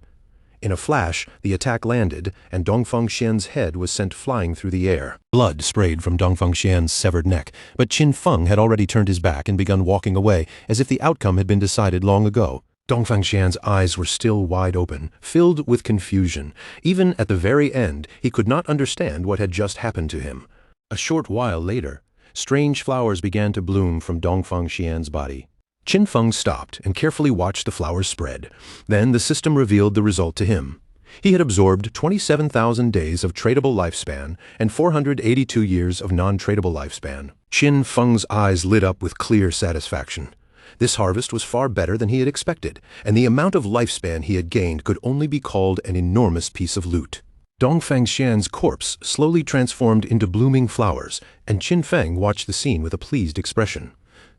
In a flash, the attack landed, and Dongfang Xian's head was sent flying through the air. Blood sprayed from Dongfang Xian's severed neck, but Qin Feng had already turned his back and begun walking away, as if the outcome had been decided long ago. Dongfang Xian's eyes were still wide open, filled with confusion. Even at the very end, he could not understand what had just happened to him. A short while later, strange flowers began to bloom from Dongfang Xian's body. Qin Feng stopped and carefully watched the flowers spread. Then the system revealed the result to him. He had absorbed 27,000 days of tradable lifespan and 482 years of non-tradable lifespan. Qin Feng's eyes lit up with clear satisfaction. This harvest was far better than he had expected, and the amount of lifespan he had gained could only be called an enormous piece of loot. Dongfang Xian's corpse slowly transformed into blooming flowers, and Qin Feng watched the scene with a pleased expression.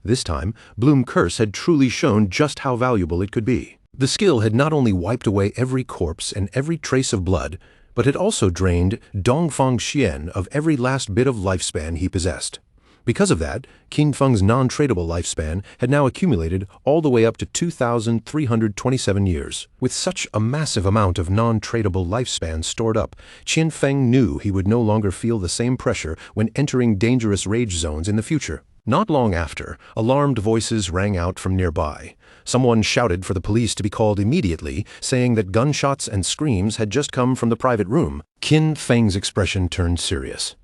This time, Bloom Curse had truly shown just how valuable it could be. The skill had not only wiped away every corpse and every trace of blood, but had also drained Dongfang Xian of every last bit of lifespan he possessed. Because of that, Qin Feng's non-tradable lifespan had now accumulated all the way up to 2,327 years. With such a massive amount of non-tradable lifespan stored up, Qin Feng knew he would no longer feel the same pressure when entering dangerous rage zones in the future. Not long after, alarmed voices rang out from nearby. Someone shouted for the police to be called immediately, saying that gunshots and screams had just come from the private room. Qin Feng's expression turned serious.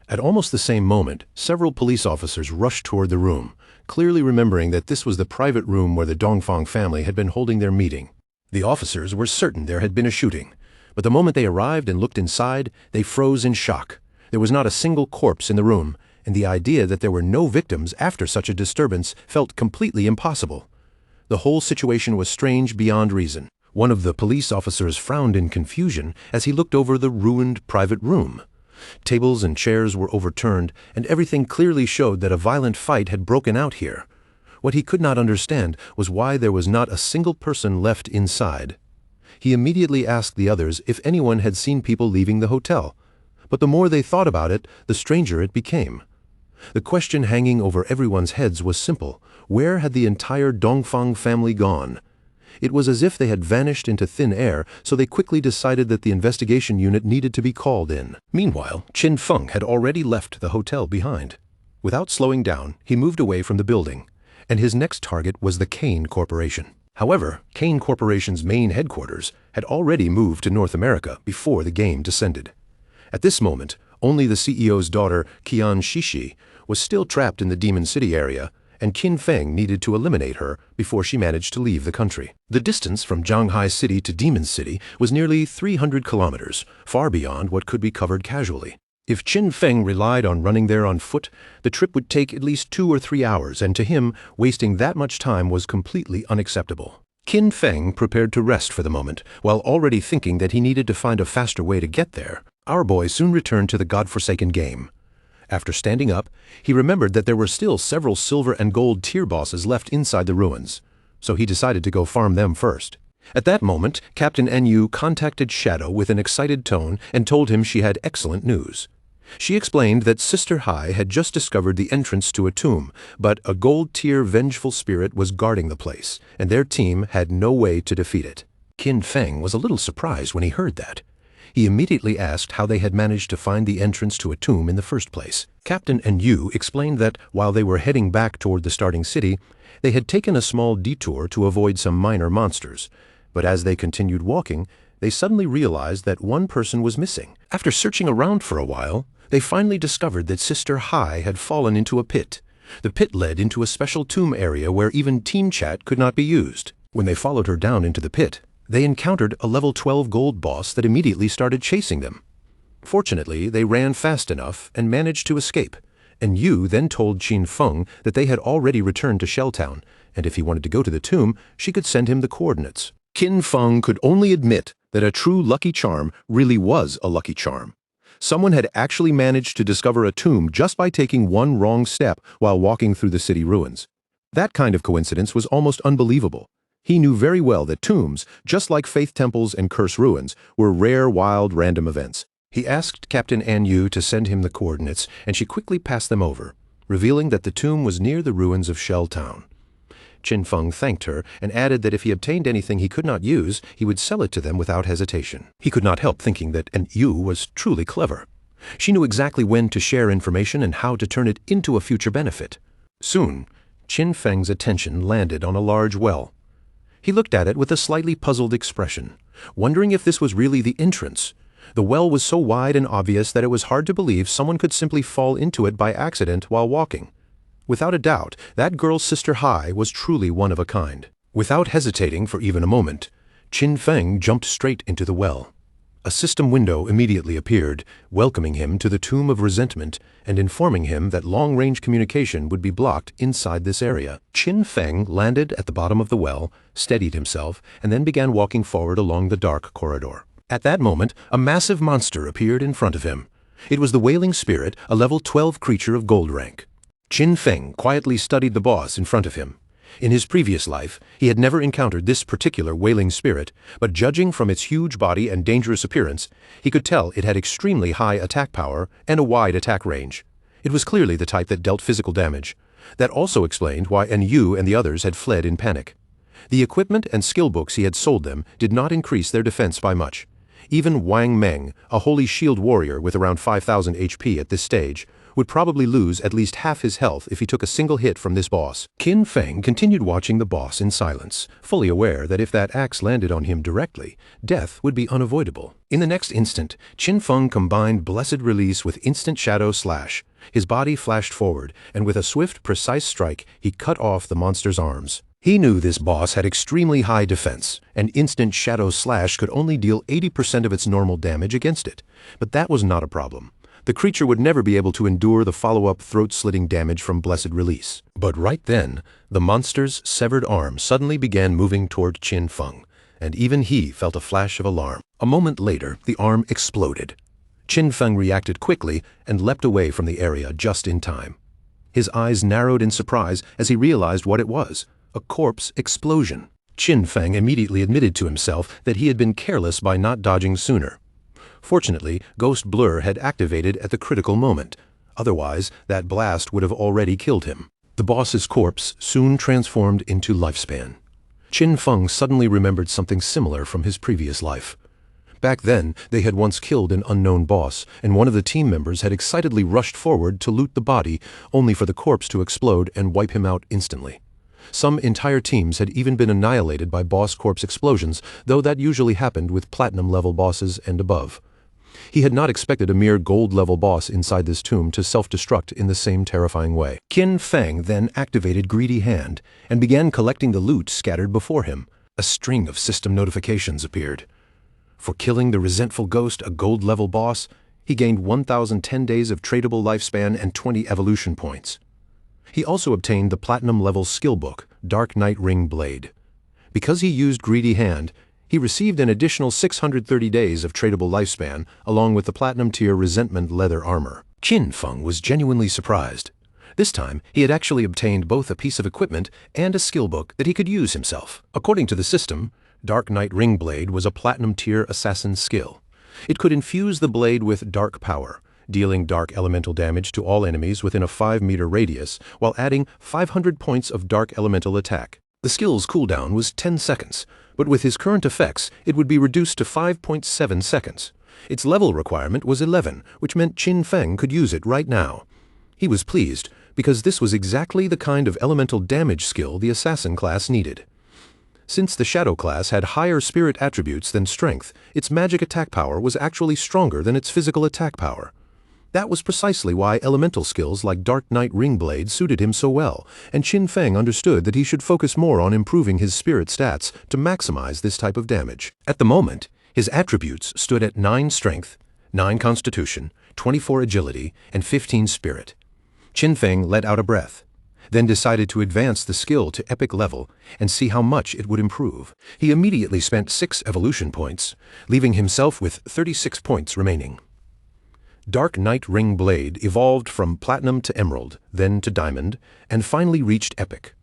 At almost the same moment, several police officers rushed toward the room, clearly remembering that this was the private room where the Dongfang family had been holding their meeting. The officers were certain there had been a shooting, but the moment they arrived and looked inside, they froze in shock. There was not a single corpse in the room, and the idea that there were no victims after such a disturbance felt completely impossible. The whole situation was strange beyond reason. One of the police officers frowned in confusion as he looked over the ruined private room. Tables and chairs were overturned, and everything clearly showed that a violent fight had broken out here. What he could not understand was why there was not a single person left inside. He immediately asked the others if anyone had seen people leaving the hotel, but the more they thought about it, the stranger it became. The question hanging over everyone's heads was simple: where had the entire Dongfang family gone? It was as if they had vanished into thin air, so they quickly decided that the investigation unit needed to be called in. Meanwhile, Qin Feng had already left the hotel behind. Without slowing down, he moved away from the building, and his next target was the Kane Corporation. However, Kane Corporation's main headquarters had already moved to North America before the game descended. At this moment, only the CEO's daughter, Qian Shishi, was still trapped in the Demon City area, and Qin Feng needed to eliminate her before she managed to leave the country. The distance from Zhanghai City to Demon City was nearly 300 kilometers, far beyond what could be covered casually. If Qin Feng relied on running there on foot, the trip would take at least 2 or 3 hours, and to him, wasting that much time was completely unacceptable. Qin Feng prepared to rest for the moment, while already thinking that he needed to find a faster way to get there. Our boy soon returned to the godforsaken game. After standing up, he remembered that there were still several silver and gold tier bosses left inside the ruins, so he decided to go farm them first. At that moment, Captain NU contacted Shadow with an excited tone and told him she had excellent news. She explained that Sister Hai had just discovered the entrance to a tomb, but a gold-tier vengeful spirit was guarding the place, and their team had no way to defeat it. Qin Feng was a little surprised when he heard that. He immediately asked how they had managed to find the entrance to a tomb in the first place. Captain NU explained that while they were heading back toward the starting city, they had taken a small detour to avoid some minor monsters, but as they continued walking, they suddenly realized that one person was missing. After searching around for a while, they finally discovered that Sister Hai had fallen into a pit. The pit led into a special tomb area where even team chat could not be used. When they followed her down into the pit, they encountered a level 12 gold boss that immediately started chasing them. Fortunately, they ran fast enough and managed to escape, and Yu then told Qin Feng that they had already returned to Shelltown, and if he wanted to go to the tomb, she could send him the coordinates. Qin Feng could only admit that a true lucky charm really was a lucky charm. Someone had actually managed to discover a tomb just by taking one wrong step while walking through the city ruins. That kind of coincidence was almost unbelievable. He knew very well that tombs, just like faith temples and curse ruins, were rare, wild, random events. He asked Captain An Yu to send him the coordinates, and she quickly passed them over, revealing that the tomb was near the ruins of Shelltown. Qin Feng thanked her and added that if he obtained anything he could not use, he would sell it to them without hesitation. He could not help thinking that An Yu was truly clever. She knew exactly when to share information and how to turn it into a future benefit. Soon, Qin Feng's attention landed on a large well. He looked at it with a slightly puzzled expression, wondering if this was really the entrance. The well was so wide and obvious that it was hard to believe someone could simply fall into it by accident while walking. Without a doubt, that girl's Sister Hai was truly one of a kind. Without hesitating for even a moment, Qin Feng jumped straight into the well. A system window immediately appeared, welcoming him to the Tomb of Resentment and informing him that long-range communication would be blocked inside this area. Qin Feng landed at the bottom of the well, steadied himself, and then began walking forward along the dark corridor. At that moment, a massive monster appeared in front of him. It was the Wailing Spirit, a level 12 creature of gold rank. Qin Feng quietly studied the boss in front of him. In his previous life, he had never encountered this particular Wailing Spirit, but judging from its huge body and dangerous appearance, he could tell it had extremely high attack power and a wide attack range. It was clearly the type that dealt physical damage. That also explained why An Yu and the others had fled in panic. The equipment and skill books he had sold them did not increase their defense by much. Even Wang Meng, a holy shield warrior with around 5,000 HP at this stage, would probably lose at least half his health if he took a single hit from this boss. Qin Feng continued watching the boss in silence, fully aware that if that axe landed on him directly, death would be unavoidable. In the next instant, Qin Feng combined Blessed Release with Instant Shadow Slash. His body flashed forward, and with a swift, precise strike, he cut off the monster's arms. He knew this boss had extremely high defense, and Instant Shadow Slash could only deal 80% of its normal damage against it. But that was not a problem. The creature would never be able to endure the follow-up throat-slitting damage from Blessed Release. But right then, the monster's severed arm suddenly began moving toward Qin Feng, and even he felt a flash of alarm. A moment later, the arm exploded. Qin Feng reacted quickly and leapt away from the area just in time. His eyes narrowed in surprise as he realized what it was: a corpse explosion. Qin Feng immediately admitted to himself that he had been careless by not dodging sooner. Fortunately, Ghost Blur had activated at the critical moment. Otherwise, that blast would have already killed him. The boss's corpse soon transformed into Lifespan. Qin Feng suddenly remembered something similar from his previous life. Back then, they had once killed an unknown boss, and one of the team members had excitedly rushed forward to loot the body, only for the corpse to explode and wipe him out instantly. Some entire teams had even been annihilated by boss corpse explosions, though that usually happened with platinum-level bosses and above. He had not expected a mere gold-level boss inside this tomb to self-destruct in the same terrifying way. Qin Feng then activated Greedy Hand and began collecting the loot scattered before him. A string of system notifications appeared. For killing the resentful ghost, a gold-level boss, he gained 1,010 days of tradable lifespan and 20 evolution points. He also obtained the platinum-level skill book, Dark Knight Ring Blade. Because he used Greedy Hand, he received an additional 630 days of tradable lifespan, along with the platinum-tier Resentment leather armor. Qin Feng was genuinely surprised. This time, he had actually obtained both a piece of equipment and a skill book that he could use himself. According to the system, Dark Knight Ring Blade was a platinum-tier assassin skill. It could infuse the blade with dark power, dealing dark elemental damage to all enemies within a 5-meter radius, while adding 500 points of dark elemental attack. The skill's cooldown was 10 seconds, but with his current effects, it would be reduced to 5.7 seconds. Its level requirement was 11, which meant Qin Feng could use it right now. He was pleased, because this was exactly the kind of elemental damage skill the assassin class needed. Since the Shadow class had higher spirit attributes than strength, its magic attack power was actually stronger than its physical attack power. That was precisely why elemental skills like Dark Knight Ring Blade suited him so well, and Qin Feng understood that he should focus more on improving his spirit stats to maximize this type of damage. At the moment, his attributes stood at 9 strength, 9 constitution, 24 agility, and 15 spirit. Qin Feng let out a breath, then decided to advance the skill to epic level and see how much it would improve. He immediately spent 6 evolution points, leaving himself with 36 points remaining. Dark Knight Ring Blade evolved from Platinum to Emerald, then to Diamond, and finally reached Epic.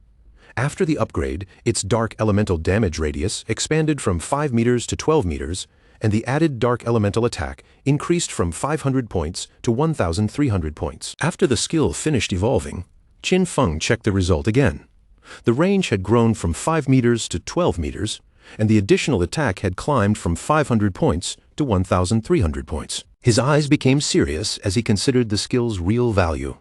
After the upgrade, its dark elemental damage radius expanded from 5 meters to 12 meters, and the added dark elemental attack increased from 500 points to 1,300 points. After the skill finished evolving, Qin Feng checked the result again. The range had grown from 5 meters to 12 meters, and the additional attack had climbed from 500 points to 1,300 points. His eyes became serious as he considered the skill's real value.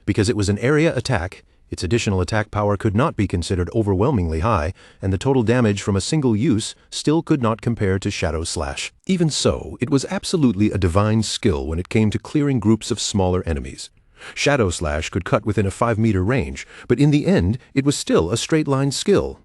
Because it was an area attack, its additional attack power could not be considered overwhelmingly high, and the total damage from a single use still could not compare to Shadow Slash. Even so, it was absolutely a divine skill when it came to clearing groups of smaller enemies. Shadow Slash could cut within a 5-meter range, but in the end, it was still a straight-line skill.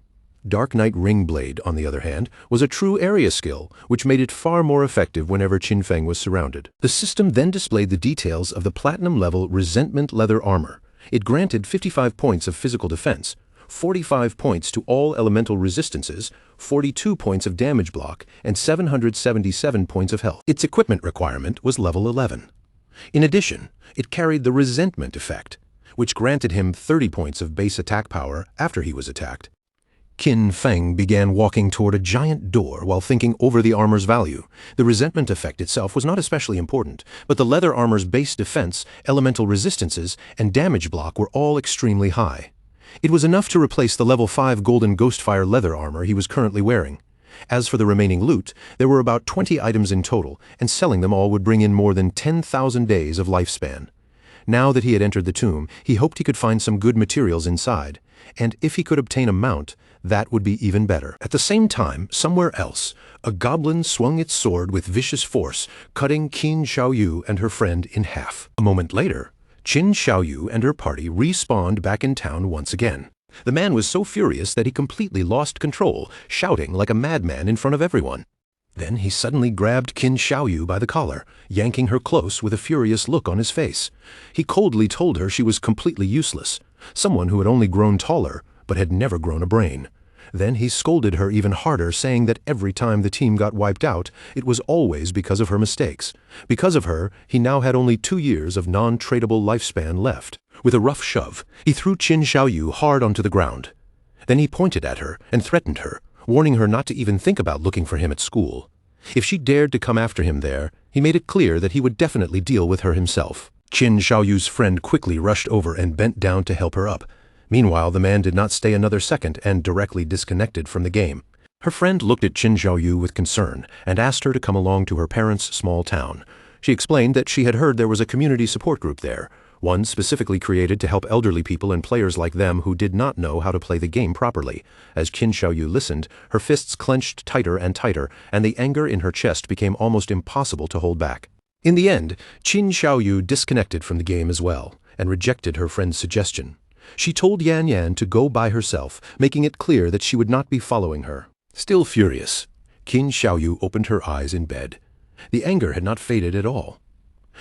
Dark Knight Ring Blade, on the other hand, was a true area skill, which made it far more effective whenever Qin Feng was surrounded. The system then displayed the details of the platinum-level Resentment leather armor. It granted 55 points of physical defense, 45 points to all elemental resistances, 42 points of damage block, and 777 points of health. Its equipment requirement was level 11. In addition, it carried the Resentment effect, which granted him 30 points of base attack power after he was attacked. Qin Feng began walking toward a giant door while thinking over the armor's value. The Resentment effect itself was not especially important, but the leather armor's base defense, elemental resistances, and damage block were all extremely high. It was enough to replace the level 5 Golden Ghostfire leather armor he was currently wearing. As for the remaining loot, there were about 20 items in total, and selling them all would bring in more than 10,000 days of lifespan. Now that he had entered the tomb, he hoped he could find some good materials inside, and if he could obtain a mount, that would be even better. At the same time, somewhere else, a goblin swung its sword with vicious force, cutting Qin Xiaoyu and her friend in half. A moment later, Qin Xiaoyu and her party respawned back in town once again. The man was so furious that he completely lost control, shouting like a madman in front of everyone. Then he suddenly grabbed Qin Xiaoyu by the collar, yanking her close with a furious look on his face. He coldly told her she was completely useless, someone who had only grown taller, but had never grown a brain. Then he scolded her even harder, saying that every time the team got wiped out, it was always because of her mistakes. Because of her, he now had only 2 years of non-tradable lifespan left. With a rough shove, he threw Qin Xiaoyu hard onto the ground. Then he pointed at her and threatened her, warning her not to even think about looking for him at school. If she dared to come after him there, he made it clear that he would definitely deal with her himself. Qin Xiaoyu's friend quickly rushed over and bent down to help her up. Meanwhile, the man did not stay another second and directly disconnected from the game. Her friend looked at Qin Xiaoyu with concern and asked her to come along to her parents' small town. She explained that she had heard there was a community support group there, one specifically created to help elderly people and players like them who did not know how to play the game properly. As Qin Xiaoyu listened, her fists clenched tighter and tighter, and the anger in her chest became almost impossible to hold back. In the end, Qin Xiaoyu disconnected from the game as well, and rejected her friend's suggestion. She told Yan Yan to go by herself, making it clear that she would not be following her. Still furious, Qin Xiaoyu opened her eyes in bed. The anger had not faded at all.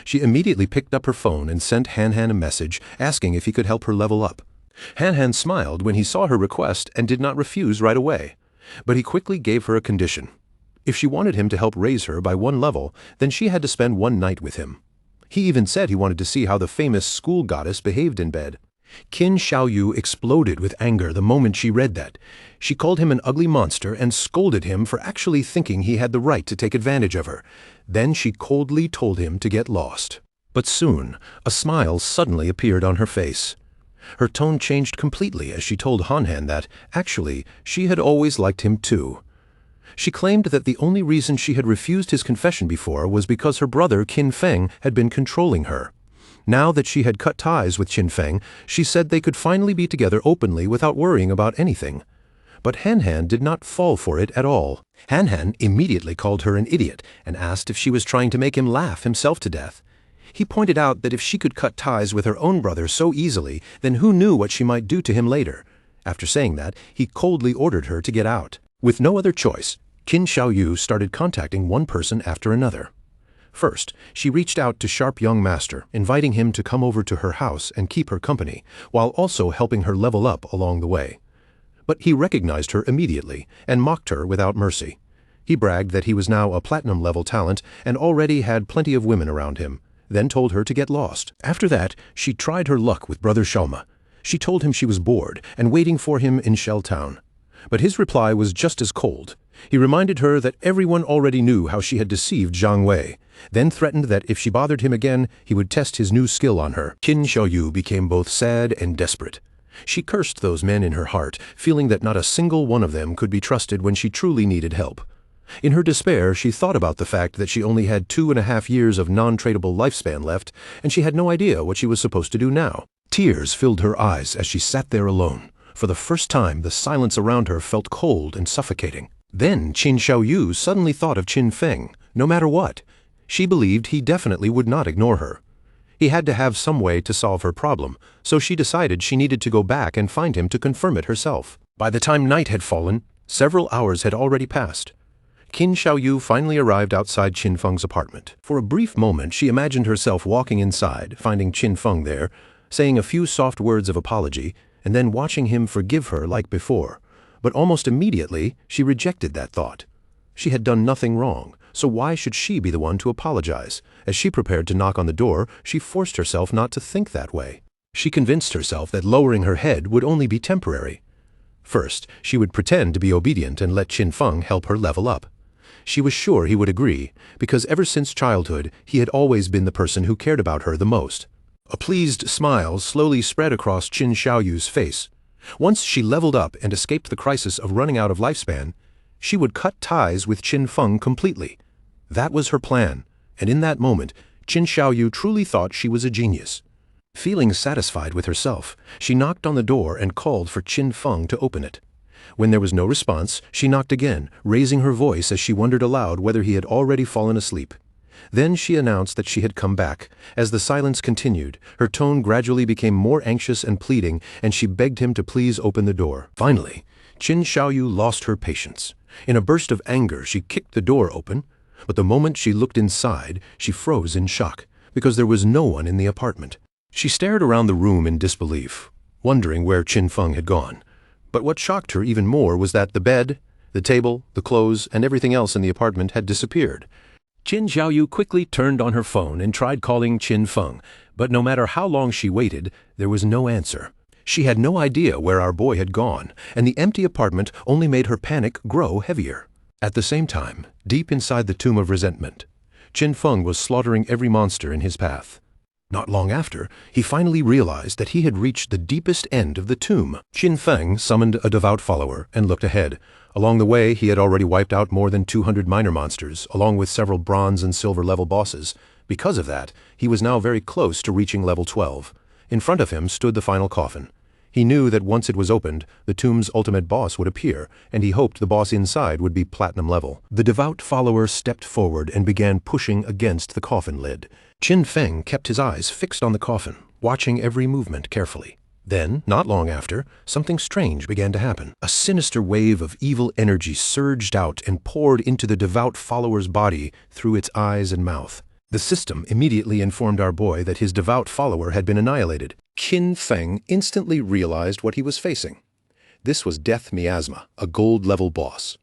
She immediately picked up her phone and sent Han Han a message asking if he could help her level up. Han Han smiled when he saw her request and did not refuse right away. But he quickly gave her a condition. If she wanted him to help raise her by 1 level, then she had to spend 1 night with him. He even said he wanted to see how the famous school goddess behaved in bed. Qin Xiaoyu exploded with anger the moment she read that. She called him an ugly monster and scolded him for actually thinking he had the right to take advantage of her. Then she coldly told him to get lost. But soon, a smile suddenly appeared on her face. Her tone changed completely as she told Han Han that, actually, she had always liked him too. She claimed that the only reason she had refused his confession before was because her brother Qin Feng had been controlling her. Now that she had cut ties with Qin Feng, she said they could finally be together openly without worrying about anything. But Han Han did not fall for it at all. Han Han immediately called her an idiot and asked if she was trying to make him laugh himself to death. He pointed out that if she could cut ties with her own brother so easily, then who knew what she might do to him later. After saying that, he coldly ordered her to get out. With no other choice, Qin Xiaoyu started contacting one person after another. First, she reached out to Sharp Young Master, inviting him to come over to her house and keep her company, while also helping her level up along the way. But he recognized her immediately and mocked her without mercy. He bragged that he was now a platinum-level talent and already had plenty of women around him, then told her to get lost. After that, she tried her luck with Brother Xiaoma. She told him she was bored and waiting for him in Shell Town. But his reply was just as cold. He reminded her that everyone already knew how she had deceived Zhang Wei, then threatened that if she bothered him again, he would test his new skill on her. Qin Xiaoyu became both sad and desperate. She cursed those men in her heart, feeling that not a single one of them could be trusted when she truly needed help. In her despair, she thought about the fact that she only had 2.5 years of non-tradable lifespan left, and she had no idea what she was supposed to do now. Tears filled her eyes as she sat there alone. For the first time, the silence around her felt cold and suffocating. Then Qin Xiaoyu suddenly thought of Qin Feng, no matter what. She believed he definitely would not ignore her. He had to have some way to solve her problem, so she decided she needed to go back and find him to confirm it herself. By the time night had fallen, several hours had already passed. Qin Xiaoyu finally arrived outside Qin Feng's apartment. For a brief moment, she imagined herself walking inside, finding Qin Feng there, saying a few soft words of apology, and then watching him forgive her like before. But almost immediately, she rejected that thought. She had done nothing wrong, so why should she be the one to apologize? As she prepared to knock on the door, she forced herself not to think that way. She convinced herself that lowering her head would only be temporary. First, she would pretend to be obedient and let Qin Feng help her level up. She was sure he would agree, because ever since childhood, he had always been the person who cared about her the most. A pleased smile slowly spread across Qin Xiaoyu's face. Once she leveled up and escaped the crisis of running out of lifespan, she would cut ties with Qin Feng completely. That was her plan, and in that moment, Qin Xiaoyu truly thought she was a genius. Feeling satisfied with herself, she knocked on the door and called for Qin Feng to open it. When there was no response, she knocked again, raising her voice as she wondered aloud whether he had already fallen asleep. Then she announced that she had come back. As the silence continued, her tone gradually became more anxious and pleading, and she begged him to please open the door. Finally, Qin Xiaoyu lost her patience. In a burst of anger, she kicked the door open, but the moment she looked inside, she froze in shock, because there was no one in the apartment. She stared around the room in disbelief, wondering where Qin Feng had gone. But what shocked her even more was that the bed, the table, the clothes, and everything else in the apartment had disappeared. Qin Xiaoyu quickly turned on her phone and tried calling Qin Feng, but no matter how long she waited, there was no answer. She had no idea where our boy had gone, and the empty apartment only made her panic grow heavier. At the same time, deep inside the tomb of resentment, Qin Feng was slaughtering every monster in his path. Not long after, he finally realized that he had reached the deepest end of the tomb. Qin Feng summoned a devout follower and looked ahead. Along the way, he had already wiped out more than 200 minor monsters, along with several bronze and silver level bosses. Because of that, he was now very close to reaching level 12. In front of him stood the final coffin. He knew that once it was opened, the tomb's ultimate boss would appear, and he hoped the boss inside would be platinum level. The devout follower stepped forward and began pushing against the coffin lid. Qin Feng kept his eyes fixed on the coffin, watching every movement carefully. Then, not long after, something strange began to happen. A sinister wave of evil energy surged out and poured into the devout follower's body through its eyes and mouth. The system immediately informed our boy that his devout follower had been annihilated. Qin Feng instantly realized what he was facing. This was Death Miasma, a gold-level boss.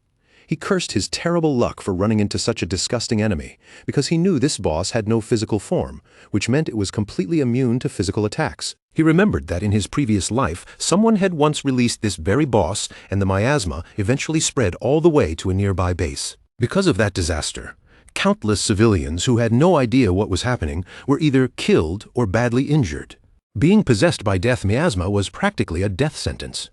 He cursed his terrible luck for running into such a disgusting enemy, because he knew this boss had no physical form, which meant it was completely immune to physical attacks. He remembered that in his previous life, someone had once released this very boss, and the miasma eventually spread all the way to a nearby base. Because of that disaster, countless civilians who had no idea what was happening were either killed or badly injured. Being possessed by Death Miasma was practically a death sentence.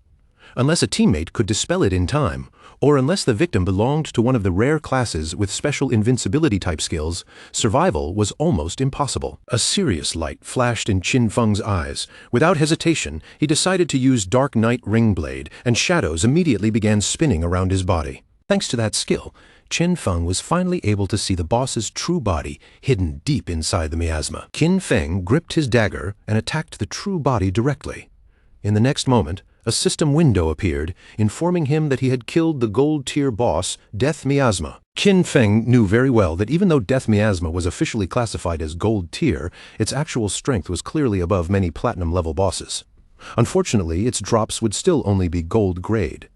Unless a teammate could dispel it in time, or unless the victim belonged to one of the rare classes with special invincibility-type skills, survival was almost impossible. A serious light flashed in Qin Feng's eyes. Without hesitation, he decided to use Dark Night Ring Blade, and shadows immediately began spinning around his body. Thanks to that skill, Qin Feng was finally able to see the boss's true body hidden deep inside the miasma. Qin Feng gripped his dagger and attacked the true body directly. In the next moment, a system window appeared, informing him that he had killed the gold-tier boss, Death Miasma. Qin Feng knew very well that even though Death Miasma was officially classified as gold-tier, its actual strength was clearly above many platinum-level bosses. Unfortunately, its drops would still only be gold-grade.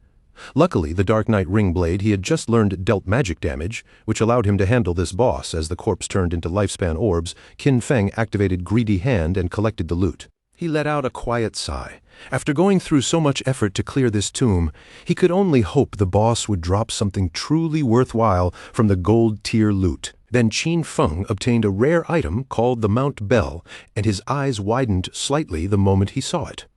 Luckily, the Dark Night Ring Blade he had just learned dealt magic damage, which allowed him to handle this boss. As the corpse turned into lifespan orbs, Qin Feng activated Greedy Hand and collected the loot. He let out a quiet sigh. After going through so much effort to clear this tomb, he could only hope the boss would drop something truly worthwhile from the gold-tier loot. Then Qin Feng obtained a rare item called the Mount Bell, and his eyes widened slightly the moment he saw it.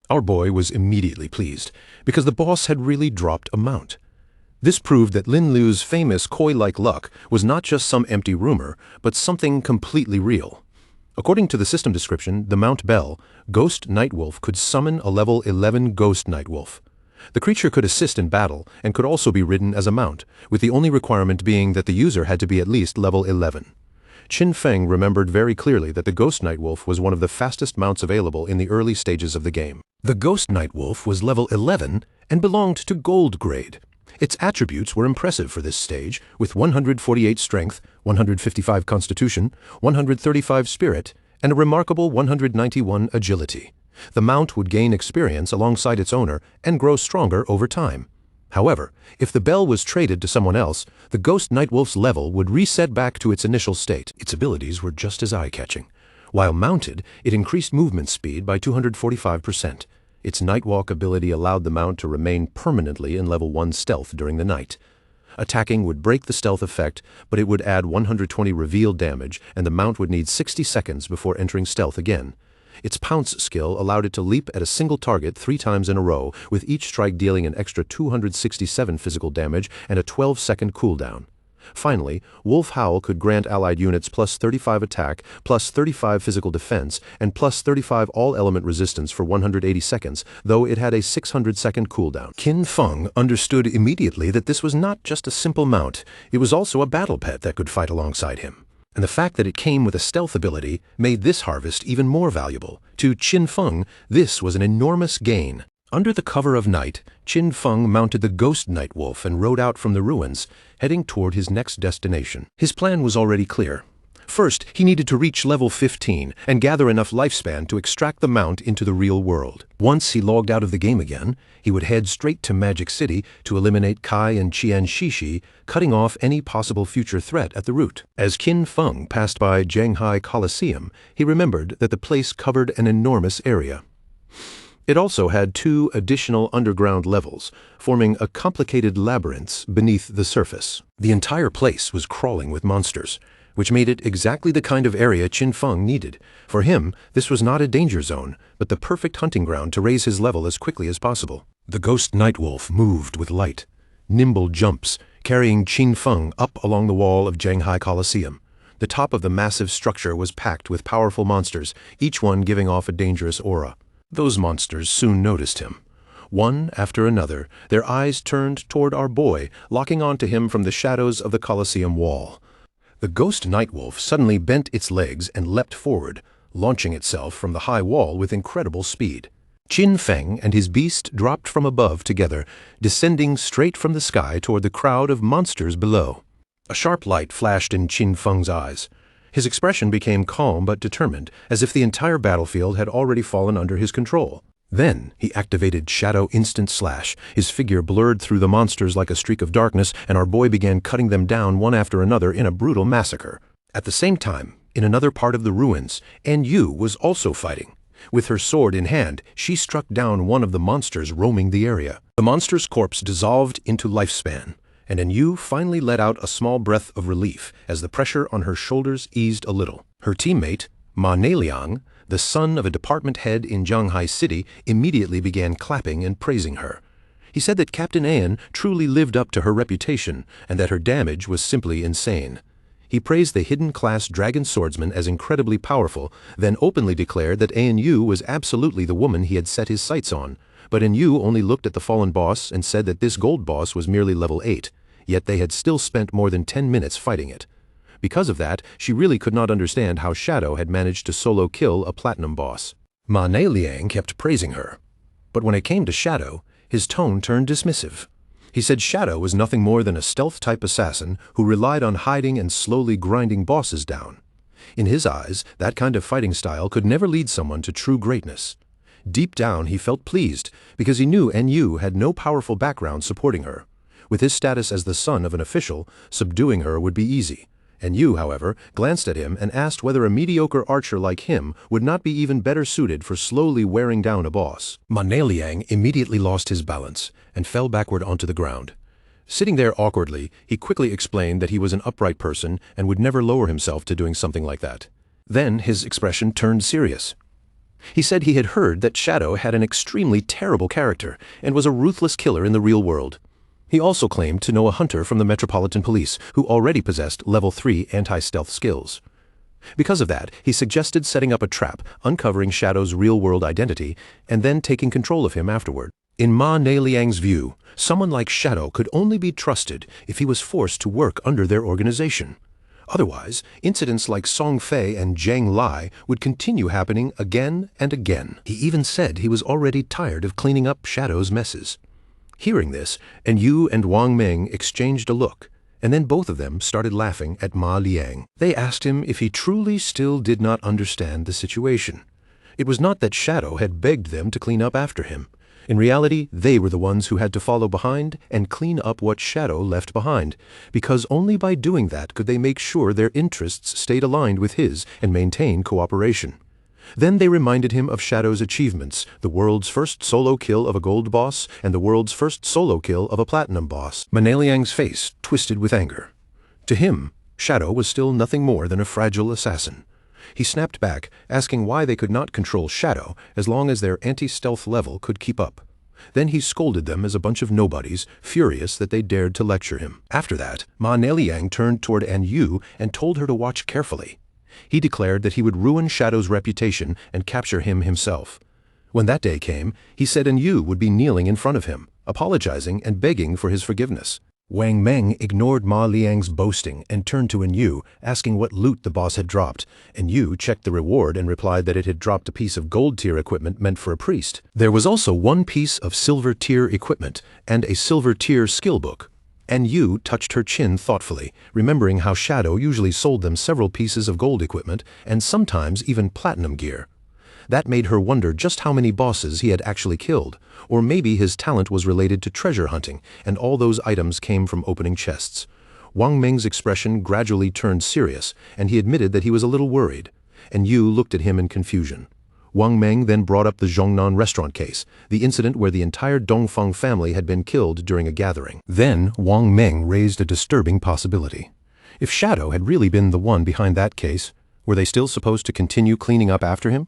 Our boy was immediately pleased, because the boss had really dropped a mount. This proved that Lin Lu's famous koi-like luck was not just some empty rumor, but something completely real. According to the system description, the Mount Bell, Ghost Nightwolf could summon a level 11 Ghost Nightwolf. The creature could assist in battle and could also be ridden as a mount, with the only requirement being that the user had to be at least level 11. Qin Feng remembered very clearly that the Ghost Nightwolf was one of the fastest mounts available in the early stages of the game. The Ghost Nightwolf was level 11 and belonged to Gold grade. Its attributes were impressive for this stage, with 148 strength, 155 constitution, 135 spirit, and a remarkable 191 agility. The mount would gain experience alongside its owner and grow stronger over time. However, if the bell was traded to someone else, the Ghost Nightwolf's level would reset back to its initial state. Its abilities were just as eye-catching. While mounted, it increased movement speed by 245%. Its Nightwalk ability allowed the mount to remain permanently in level 1 stealth during the night. Attacking would break the stealth effect, but it would add 120 reveal damage, and the mount would need 60 seconds before entering stealth again. Its Pounce skill allowed it to leap at a single target 3 times in a row, with each strike dealing an extra 267 physical damage and a 12-second cooldown. Finally, Wolf Howl could grant allied units plus 35 attack, plus 35 physical defense, and plus 35 all-element resistance for 180 seconds, though it had a 600-second cooldown. Qin Feng understood immediately that this was not just a simple mount, it was also a battle pet that could fight alongside him. And the fact that it came with a stealth ability made this harvest even more valuable. To Qin Feng, this was an enormous gain. Under the cover of night, Qin Feng mounted the Ghost Nightwolf and rode out from the ruins, heading toward his next destination. His plan was already clear. First, he needed to reach level 15 and gather enough lifespan to extract the mount into the real world. Once he logged out of the game again, he would head straight to Magic City to eliminate Kai and Qian Shishi, cutting off any possible future threat at the root. As Qin Feng passed by Zhanghai Coliseum, he remembered that the place covered an enormous area. It also had 2 additional underground levels, forming a complicated labyrinth beneath the surface. The entire place was crawling with monsters, which made it exactly the kind of area Qin Feng needed. For him, this was not a danger zone, but the perfect hunting ground to raise his level as quickly as possible. The ghost Nightwolf moved with light, nimble jumps, carrying Qin Feng up along the wall of Zhanghai Coliseum. The top of the massive structure was packed with powerful monsters, each one giving off a dangerous aura. Those monsters soon noticed him. One after another, their eyes turned toward our boy, locking onto him from the shadows of the Coliseum wall. The ghost Nightwolf suddenly bent its legs and leapt forward, launching itself from the high wall with incredible speed. Qin Feng and his beast dropped from above together, descending straight from the sky toward the crowd of monsters below. A sharp light flashed in Qin Feng's eyes. His expression became calm but determined, as if the entire battlefield had already fallen under his control. Then he activated Shadow Instant Slash. His figure blurred through the monsters like a streak of darkness, and our boy began cutting them down one after another in a brutal massacre. At the same time, in another part of the ruins, Yu was also fighting. With her sword in hand, she struck down one of the monsters roaming the area. The monster's corpse dissolved into lifespan, and Yu finally let out a small breath of relief as the pressure on her shoulders eased a little. Her teammate, Ma Neiliang, the son of a department head in Zhanghai City, immediately began clapping and praising her. He said that Captain An truly lived up to her reputation and that her damage was simply insane. He praised the hidden class dragon swordsman as incredibly powerful, then openly declared that Yu was absolutely the woman he had set his sights on. But Yu only looked at the fallen boss and said that this gold boss was merely level 8, yet they had still spent more than 10 minutes fighting it. Because of that, she really could not understand how Shadow had managed to solo kill a platinum boss. Ma Neiliang kept praising her. But when it came to Shadow, his tone turned dismissive. He said Shadow was nothing more than a stealth-type assassin who relied on hiding and slowly grinding bosses down. In his eyes, that kind of fighting style could never lead someone to true greatness. Deep down, he felt pleased, because he knew Yu had no powerful background supporting her. With his status as the son of an official, subduing her would be easy. Yu, however, glanced at him and asked whether a mediocre archer like him would not be even better suited for slowly wearing down a boss. Ma Neiliang immediately lost his balance and fell backward onto the ground. Sitting there awkwardly, he quickly explained that he was an upright person and would never lower himself to doing something like that. Then his expression turned serious. He said he had heard that Shadow had an extremely terrible character and was a ruthless killer in the real world. He also claimed to know a hunter from the Metropolitan Police who already possessed level 3 anti-stealth skills. Because of that, he suggested setting up a trap, uncovering Shadow's real-world identity, and then taking control of him afterward. In Ma Neiliang's view, someone like Shadow could only be trusted if he was forced to work under their organization. Otherwise, incidents like Song Fei and Zhang Lai would continue happening again and again. He even said he was already tired of cleaning up Shadow's messes. Hearing this, Yu and Wang Meng exchanged a look, and then both of them started laughing at Ma Liang. They asked him if he truly still did not understand the situation. It was not that Shadow had begged them to clean up after him. In reality, they were the ones who had to follow behind and clean up what Shadow left behind, because only by doing that could they make sure their interests stayed aligned with his and maintain cooperation. Then they reminded him of Shadow's achievements, the world's first solo kill of a gold boss and the world's first solo kill of a platinum boss. Ma Neiliang's face twisted with anger. To him, Shadow was still nothing more than a fragile assassin. He snapped back, asking why they could not control Shadow as long as their anti-stealth level could keep up. Then he scolded them as a bunch of nobodies, furious that they dared to lecture him. After that, Ma Neiliang turned toward Yu and told her to watch carefully. He declared that he would ruin Shadow's reputation and capture him himself. When that day came, he said Yu would be kneeling in front of him, apologizing and begging for his forgiveness. Wang Meng ignored Ma Liang's boasting and turned to Yu, asking what loot the boss had dropped. Yu checked the reward and replied that it had dropped a piece of gold-tier equipment meant for a priest. There was also one piece of silver-tier equipment and a silver-tier skill book. And Yu touched her chin thoughtfully, remembering how Shadow usually sold them several pieces of gold equipment and sometimes even platinum gear. That made her wonder just how many bosses he had actually killed, or maybe his talent was related to treasure hunting and all those items came from opening chests. Wang Meng's expression gradually turned serious, and he admitted that he was a little worried. And Yu looked at him in confusion. Wang Meng then brought up the Zhongnan restaurant case, the incident where the entire Dongfeng family had been killed during a gathering. Then Wang Meng raised a disturbing possibility. If Shadow had really been the one behind that case, were they still supposed to continue cleaning up after him?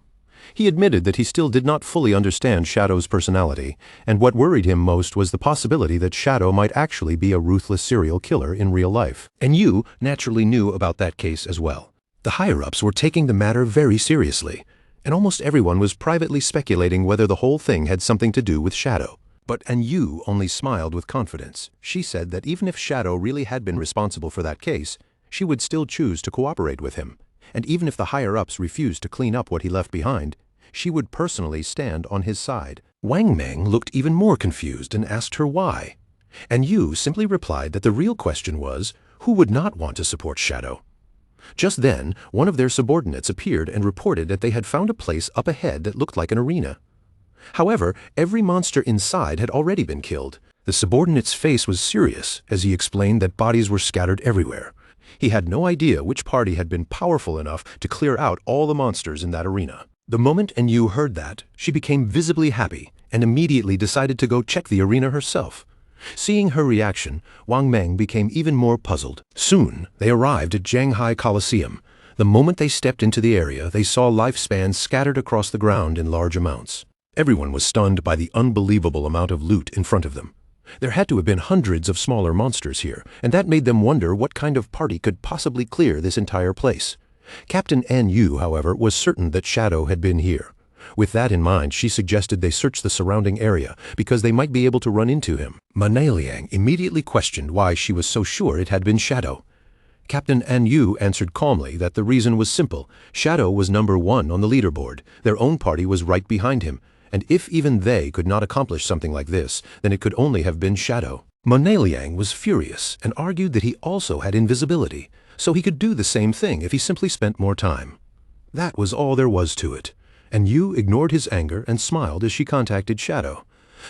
He admitted that he still did not fully understand Shadow's personality, and what worried him most was the possibility that Shadow might actually be a ruthless serial killer in real life. And Yu naturally knew about that case as well. The higher-ups were taking the matter very seriously, and almost everyone was privately speculating whether the whole thing had something to do with Shadow. But An Yu only smiled with confidence. She said that even if Shadow really had been responsible for that case, she would still choose to cooperate with him. And even if the higher-ups refused to clean up what he left behind, she would personally stand on his side. Wang Meng looked even more confused and asked her why. And Yu simply replied that the real question was, who would not want to support Shadow? Just then, one of their subordinates appeared and reported that they had found a place up ahead that looked like an arena. However, every monster inside had already been killed. The subordinate's face was serious as he explained that bodies were scattered everywhere. He had no idea which party had been powerful enough to clear out all the monsters in that arena. The moment An Yu heard that, she became visibly happy and immediately decided to go check the arena herself. Seeing her reaction, Wang Meng became even more puzzled. Soon, they arrived at Zhanghai Coliseum. The moment they stepped into the area, they saw lifespans scattered across the ground in large amounts. Everyone was stunned by the unbelievable amount of loot in front of them. There had to have been hundreds of smaller monsters here, and that made them wonder what kind of party could possibly clear this entire place. Captain An Yu, however, was certain that Shadow had been here. With that in mind, she suggested they search the surrounding area because they might be able to run into him. Ma Liang immediately questioned why she was so sure it had been Shadow. Captain An Yu answered calmly that the reason was simple. Shadow was number 1 on the leaderboard. Their own party was right behind him. And if even they could not accomplish something like this, then it could only have been Shadow. Ma Liang was furious and argued that he also had invisibility, so he could do the same thing if he simply spent more time. That was all there was to it. And Yu ignored his anger and smiled as she contacted Shadow.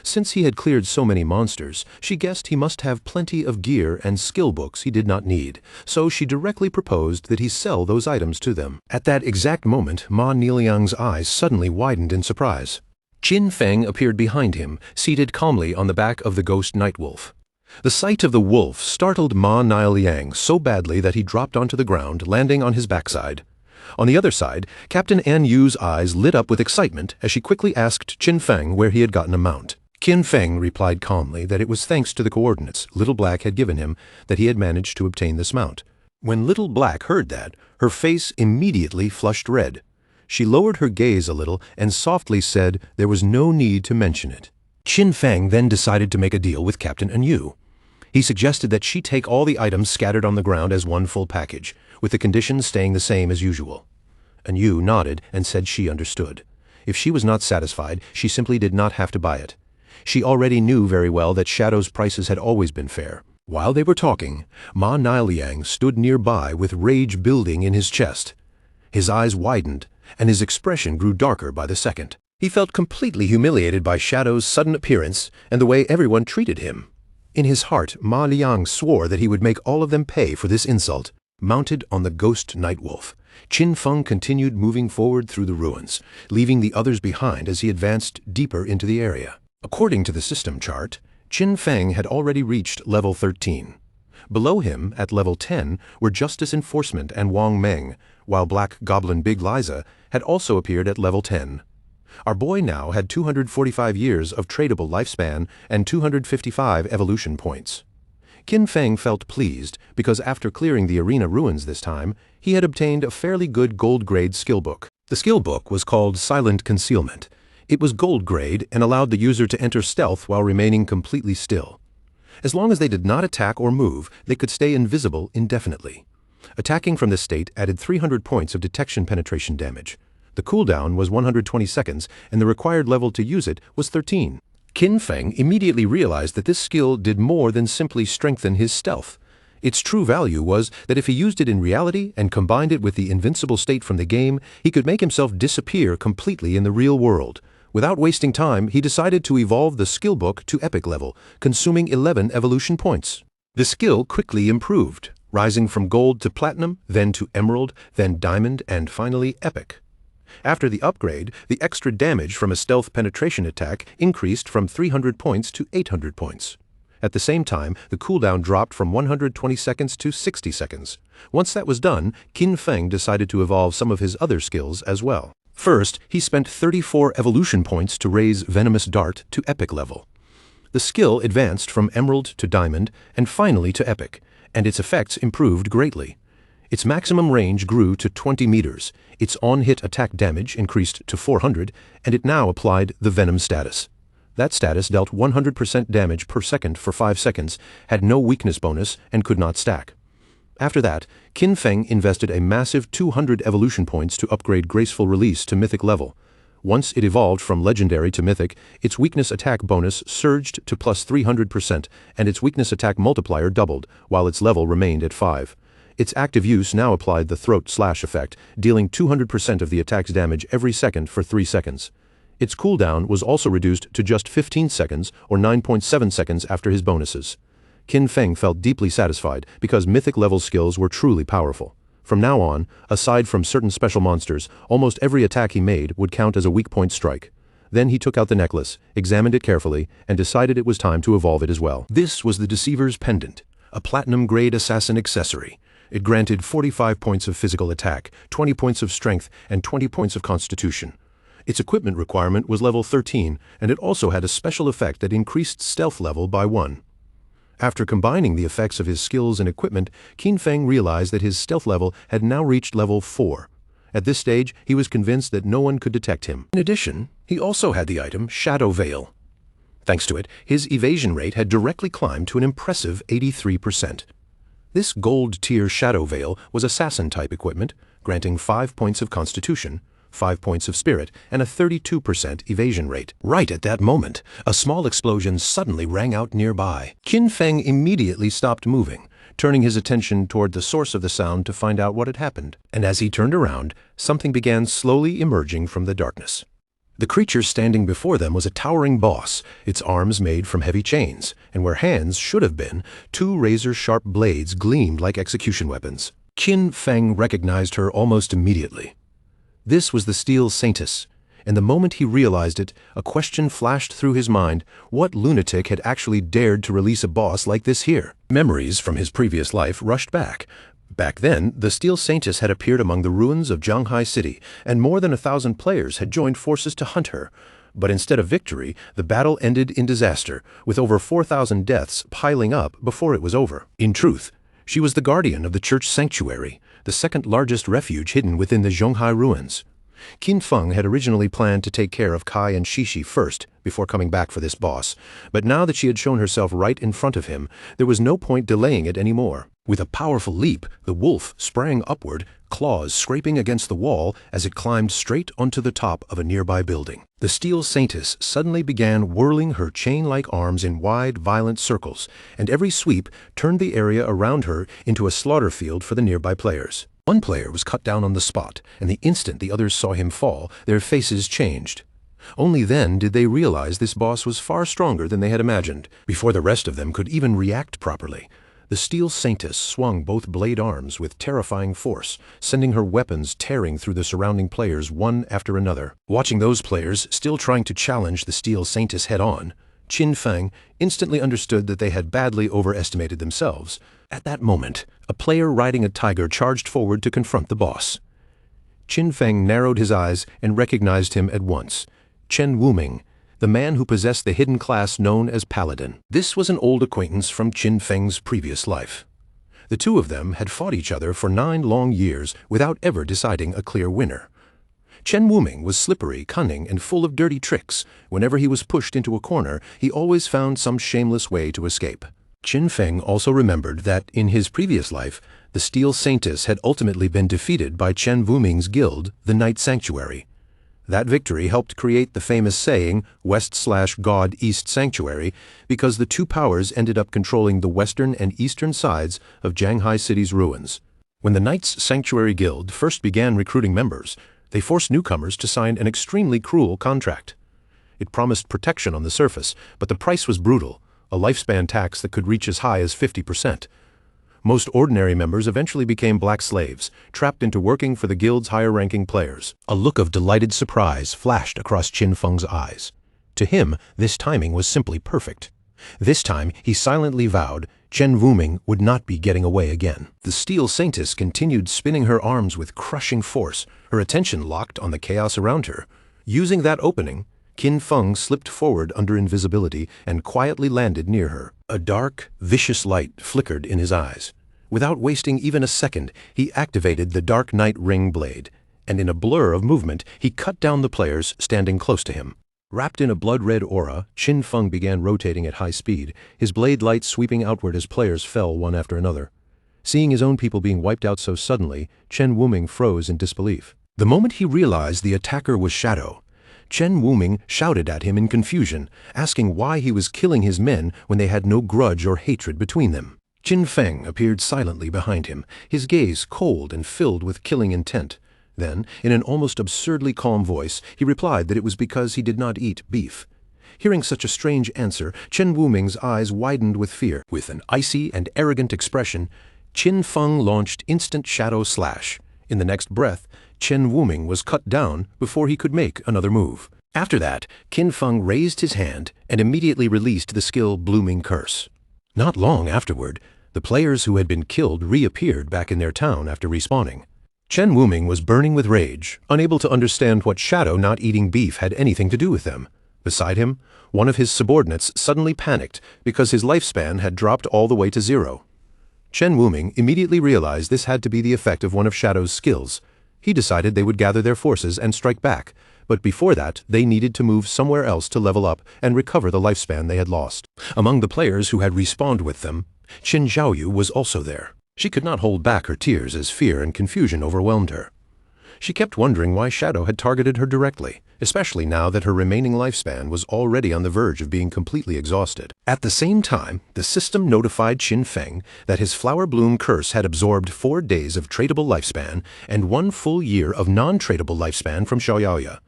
Since he had cleared so many monsters, she guessed he must have plenty of gear and skill books he did not need, so she directly proposed that he sell those items to them. At that exact moment, Ma Liang's eyes suddenly widened in surprise. Qin Feng appeared behind him, seated calmly on the back of the ghost Nightwolf. The sight of the wolf startled Ma Liang so badly that he dropped onto the ground, landing on his backside. On the other side, Captain An Yu's eyes lit up with excitement as she quickly asked Qin Feng where he had gotten a mount. Qin Feng replied calmly that it was thanks to the coordinates Little Black had given him that he had managed to obtain this mount. When Little Black heard that, her face immediately flushed red. She lowered her gaze a little and softly said there was no need to mention it. Qin Feng then decided to make a deal with Captain An Yu. He suggested that she take all the items scattered on the ground as one full package, with the conditions staying the same as usual. An Yu nodded and said she understood. If she was not satisfied, she simply did not have to buy it. She already knew very well that Shadow's prices had always been fair. While they were talking, Ma Liang stood nearby with rage building in his chest. His eyes widened, and his expression grew darker by the second. He felt completely humiliated by Shadow's sudden appearance and the way everyone treated him. In his heart, Ma Liang swore that he would make all of them pay for this insult. Mounted on the ghost Nightwolf, Qin Feng continued moving forward through the ruins, leaving the others behind as he advanced deeper into the area. According to the system chart, Qin Feng had already reached level 13. Below him, at level 10, were Justice Enforcement and Wang Meng, while Black Goblin Big Liza had also appeared at level 10. Our boy now had 245 years of tradable lifespan and 255 evolution points. Qin Feng felt pleased because after clearing the arena ruins this time, he had obtained a fairly good gold-grade skill book. The skill book was called Silent Concealment. It was gold-grade and allowed the user to enter stealth while remaining completely still. As long as they did not attack or move, they could stay invisible indefinitely. Attacking from this state added 300 points of detection penetration damage. The cooldown was 120 seconds, and the required level to use it was 13. Qin Feng immediately realized that this skill did more than simply strengthen his stealth. Its true value was that if he used it in reality and combined it with the invincible state from the game, he could make himself disappear completely in the real world. Without wasting time, he decided to evolve the skill book to epic level, consuming 11 evolution points. The skill quickly improved, rising from gold to platinum, then to emerald, then diamond, and finally epic. After the upgrade, the extra damage from a stealth penetration attack increased from 300 points to 800 points. At the same time, the cooldown dropped from 120 seconds to 60 seconds. Once that was done, Qin Feng decided to evolve some of his other skills as well. First, he spent 34 evolution points to raise Venomous Dart to epic level. The skill advanced from emerald to diamond and finally to epic, and its effects improved greatly. Its maximum range grew to 20 meters, its on-hit attack damage increased to 400, and it now applied the Venom status. That status dealt 100% damage per second for 5 seconds, had no weakness bonus, and could not stack. After that, Qin Feng invested a massive 200 evolution points to upgrade Graceful Release to mythic level. Once it evolved from legendary to mythic, its weakness attack bonus surged to plus 300%, and its weakness attack multiplier doubled, while its level remained at 5. Its active use now applied the Throat Slash effect, dealing 200% of the attack's damage every second for 3 seconds. Its cooldown was also reduced to just 15 seconds or 9.7 seconds after his bonuses. Qin Feng felt deeply satisfied because mythic-level skills were truly powerful. From now on, aside from certain special monsters, almost every attack he made would count as a weak point strike. Then he took out the necklace, examined it carefully, and decided it was time to evolve it as well. This was the Deceiver's Pendant, a platinum-grade assassin accessory. It granted 45 points of physical attack, 20 points of strength, and 20 points of constitution. Its equipment requirement was level 13, and it also had a special effect that increased stealth level by 1. After combining the effects of his skills and equipment, Qin Feng realized that his stealth level had now reached level 4. At this stage, he was convinced that no one could detect him. In addition, he also had the item Shadow Veil. Thanks to it, his evasion rate had directly climbed to an impressive 83%. This gold-tier Shadow Veil was assassin-type equipment, granting 5 points of constitution, 5 points of spirit, and a 32% evasion rate. Right at that moment, a small explosion suddenly rang out nearby. Qin Feng immediately stopped moving, turning his attention toward the source of the sound to find out what had happened. And as he turned around, something began slowly emerging from the darkness. The creature standing before them was a towering boss, its arms made from heavy chains, and where hands should have been, 2 razor-sharp blades gleamed like execution weapons. Qin Feng recognized her almost immediately. This was the Steel Saintess, and the moment he realized it, a question flashed through his mind: what lunatic had actually dared to release a boss like this here? Memories from his previous life rushed back. Back then, the Steel Saintess had appeared among the ruins of Zhanghai City, and more than 1,000 players had joined forces to hunt her. But instead of victory, the battle ended in disaster, with over 4,000 deaths piling up before it was over. In truth, she was the guardian of the church sanctuary, the second largest refuge hidden within the Zhonghai ruins. Qin Feng had originally planned to take care of Kai and Shishi first, before coming back for this boss, but now that she had shown herself right in front of him, there was no point delaying it anymore. With a powerful leap, the wolf sprang upward, claws scraping against the wall as it climbed straight onto the top of a nearby building. The Steel Saintess suddenly began whirling her chain-like arms in wide, violent circles, and every sweep turned the area around her into a slaughter field for the nearby players. One player was cut down on the spot, and the instant the others saw him fall, their faces changed. Only then did they realize this boss was far stronger than they had imagined. Before the rest of them could even react properly, the Steel Saintess swung both blade arms with terrifying force, sending her weapons tearing through the surrounding players one after another. Watching those players still trying to challenge the Steel Saintess head-on, Qin Feng instantly understood that they had badly overestimated themselves. At that moment, a player riding a tiger charged forward to confront the boss. Qin Feng narrowed his eyes and recognized him at once: Chen Wuming, the man who possessed the hidden class known as Paladin. This was an old acquaintance from Qin Feng's previous life. The two of them had fought each other for 9 long years without ever deciding a clear winner. Chen Wuming was slippery, cunning, and full of dirty tricks. Whenever he was pushed into a corner, he always found some shameless way to escape. Qin Feng also remembered that, in his previous life, the Steel Saintess had ultimately been defeated by Chen Wuming's guild, the Night Sanctuary. That victory helped create the famous saying, West/God East Sanctuary, because the two powers ended up controlling the western and eastern sides of Jianghai City's ruins. When the Knights Sanctuary Guild first began recruiting members, they forced newcomers to sign an extremely cruel contract. It promised protection on the surface, but the price was brutal, a lifespan tax that could reach as high as 50%. Most ordinary members eventually became black slaves, trapped into working for the guild's higher-ranking players. A look of delighted surprise flashed across Qin Feng's eyes. To him, this timing was simply perfect. This time, he silently vowed Chen Wuming would not be getting away again. The Steel Saintess continued spinning her arms with crushing force, her attention locked on the chaos around her. Using that opening, Qin Feng slipped forward under invisibility and quietly landed near her. A dark, vicious light flickered in his eyes. Without wasting even a second, he activated the Dark Knight Ring blade, and in a blur of movement, he cut down the players standing close to him. Wrapped in a blood-red aura, Qin Feng began rotating at high speed, his blade light sweeping outward as players fell one after another. Seeing his own people being wiped out so suddenly, Chen Wuming froze in disbelief. The moment he realized the attacker was Shadow, Chen Wuming shouted at him in confusion, asking why he was killing his men when they had no grudge or hatred between them. Qin Feng appeared silently behind him, his gaze cold and filled with killing intent. Then, in an almost absurdly calm voice, he replied that it was because he did not eat beef. Hearing such a strange answer, Chen Wuming's eyes widened with fear. With an icy and arrogant expression, Qin Feng launched instant Shadow Slash. In the next breath, Chen Wuming was cut down before he could make another move. After that, Qin Feng raised his hand and immediately released the skill Blooming Curse. Not long afterward, the players who had been killed reappeared back in their town after respawning. Chen Wuming was burning with rage, unable to understand what Shadow not eating beef had anything to do with them. Beside him, one of his subordinates suddenly panicked because his lifespan had dropped all the way to 0. Chen Wuming immediately realized this had to be the effect of one of Shadow's skills. He decided they would gather their forces and strike back, but before that, they needed to move somewhere else to level up and recover the lifespan they had lost. Among the players who had respawned with them, Qin Zhaoyu was also there. She could not hold back her tears as fear and confusion overwhelmed her. She kept wondering why Shadow had targeted her directly, especially now that her remaining lifespan was already on the verge of being completely exhausted. At the same time, the system notified Qin Feng that his Flower Bloom Curse had absorbed 4 days of tradable lifespan and 1 full year of non-tradable lifespan from Xiaoyaoya.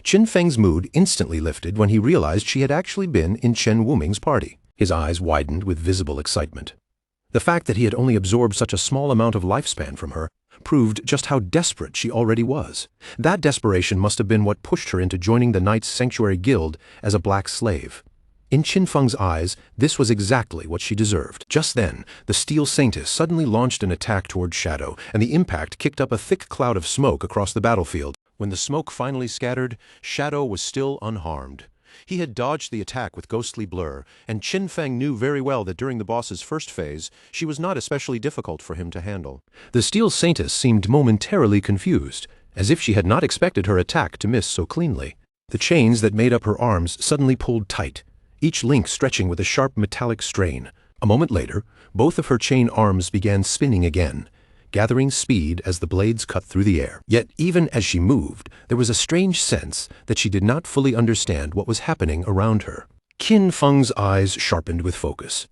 Qin Feng's mood instantly lifted when he realized she had actually been in Chen Wuming's party. His eyes widened with visible excitement. The fact that he had only absorbed such a small amount of lifespan from her proved just how desperate she already was. That desperation must have been what pushed her into joining the Knights Sanctuary Guild as a black slave. In Qin Feng's eyes, this was exactly what she deserved. Just then, the Steel Saintess suddenly launched an attack toward Shadow, and the impact kicked up a thick cloud of smoke across the battlefield. When the smoke finally scattered, Shadow was still unharmed. He had dodged the attack with ghostly blur, and Qin Feng knew very well that during the boss's first phase, she was not especially difficult for him to handle. The Steel Saintess seemed momentarily confused, as if she had not expected her attack to miss so cleanly. The chains that made up her arms suddenly pulled tight, each link stretching with a sharp metallic strain. A moment later, both of her chain arms began spinning again, gathering speed as the blades cut through the air. Yet even as she moved, there was a strange sense that she did not fully understand what was happening around her. Qin Feng's eyes sharpened with focus.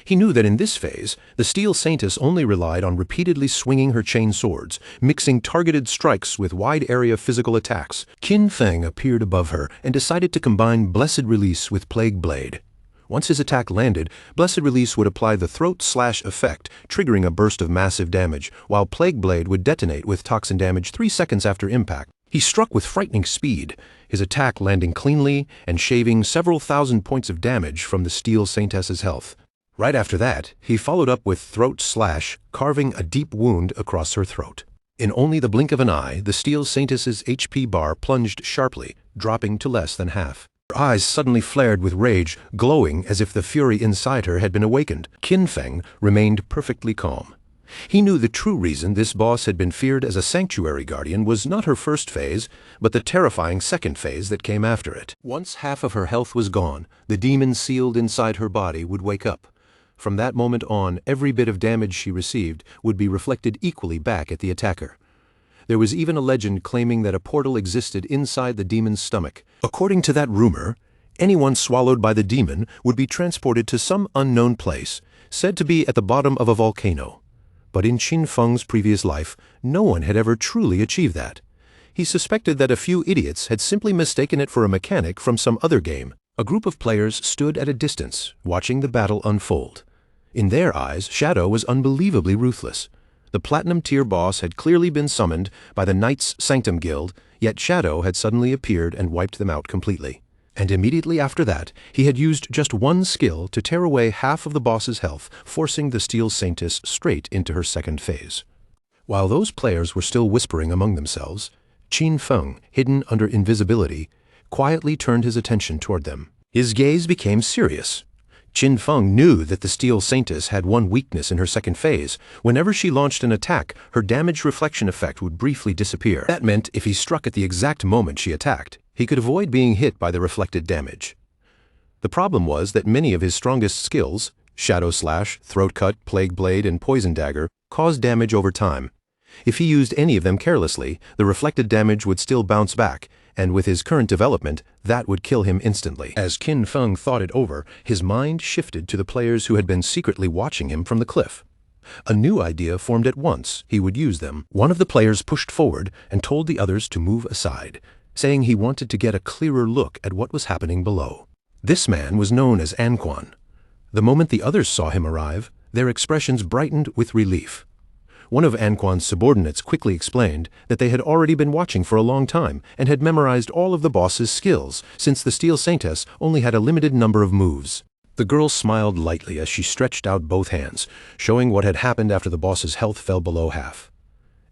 He knew that in this phase, the Steel Saintess only relied on repeatedly swinging her chain swords, mixing targeted strikes with wide-area physical attacks. Qin Feng appeared above her and decided to combine Blessed Release with Plague Blade. Once his attack landed, Blessed Release would apply the Throat Slash effect, triggering a burst of massive damage, while Plague Blade would detonate with toxin damage 3 seconds after impact. He struck with frightening speed, his attack landing cleanly and shaving several thousand points of damage from the Steel Saintess's health. Right after that, he followed up with Throat Slash, carving a deep wound across her throat. In only the blink of an eye, the Steel Saintess's HP bar plunged sharply, dropping to less than half. Her eyes suddenly flared with rage, glowing as if the fury inside her had been awakened. Qin Feng remained perfectly calm. He knew the true reason this boss had been feared as a sanctuary guardian was not her first phase, but the terrifying second phase that came after it. Once half of her health was gone, the demon sealed inside her body would wake up. From that moment on, every bit of damage she received would be reflected equally back at the attacker. There was even a legend claiming that a portal existed inside the demon's stomach. According to that rumor, anyone swallowed by the demon would be transported to some unknown place, said to be at the bottom of a volcano. But in Qin Feng's previous life, no one had ever truly achieved that. He suspected that a few idiots had simply mistaken it for a mechanic from some other game. A group of players stood at a distance, watching the battle unfold. In their eyes, Shadow was unbelievably ruthless. The Platinum Tier boss had clearly been summoned by the Knights Sanctum Guild, yet Shadow had suddenly appeared and wiped them out completely. And immediately after that, he had used just one skill to tear away half of the boss's health, forcing the Steel Saintess straight into her second phase. While those players were still whispering among themselves, Qin Feng, hidden under invisibility, quietly turned his attention toward them. His gaze became serious. Qin Feng knew that the Steel Saintess had one weakness in her second phase. Whenever she launched an attack, her damage reflection effect would briefly disappear. That meant if he struck at the exact moment she attacked, he could avoid being hit by the reflected damage. The problem was that many of his strongest skills, Shadow Slash, Throat Cut, Plague Blade, and Poison Dagger, caused damage over time. If he used any of them carelessly, the reflected damage would still bounce back, and with his current development, that would kill him instantly. As Qin Feng thought it over, his mind shifted to the players who had been secretly watching him from the cliff. A new idea formed at once. He would use them. One of the players pushed forward and told the others to move aside, saying he wanted to get a clearer look at what was happening below. This man was known as Anquan. The moment the others saw him arrive, their expressions brightened with relief. One of Anquan's subordinates quickly explained that they had already been watching for a long time and had memorized all of the boss's skills, since the Steel Saintess only had a limited number of moves. The girl smiled lightly as she stretched out both hands, showing what had happened after the boss's health fell below half.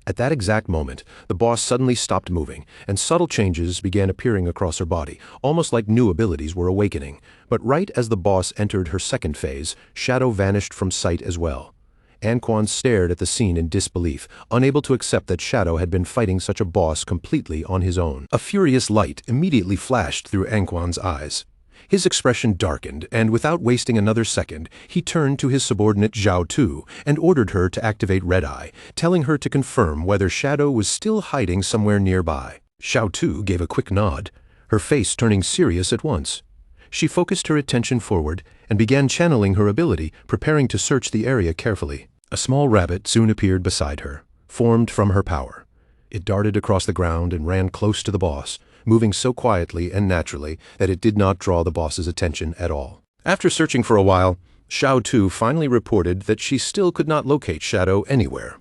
At that exact moment, the boss suddenly stopped moving, and subtle changes began appearing across her body, almost like new abilities were awakening. But right as the boss entered her second phase, Shadow vanished from sight as well. Anquan stared at the scene in disbelief, unable to accept that Shadow had been fighting such a boss completely on his own. A furious light immediately flashed through Anquan's eyes. His expression darkened, and without wasting another second, he turned to his subordinate Zhao Tu and ordered her to activate Red Eye, telling her to confirm whether Shadow was still hiding somewhere nearby. Zhao Tu gave a quick nod, her face turning serious at once. She focused her attention forward and began channeling her ability, preparing to search the area carefully. A small rabbit soon appeared beside her, formed from her power. It darted across the ground and ran close to the boss, moving so quietly and naturally that it did not draw the boss's attention at all. After searching for a while, Zhao Tu finally reported that she still could not locate Shadow anywhere.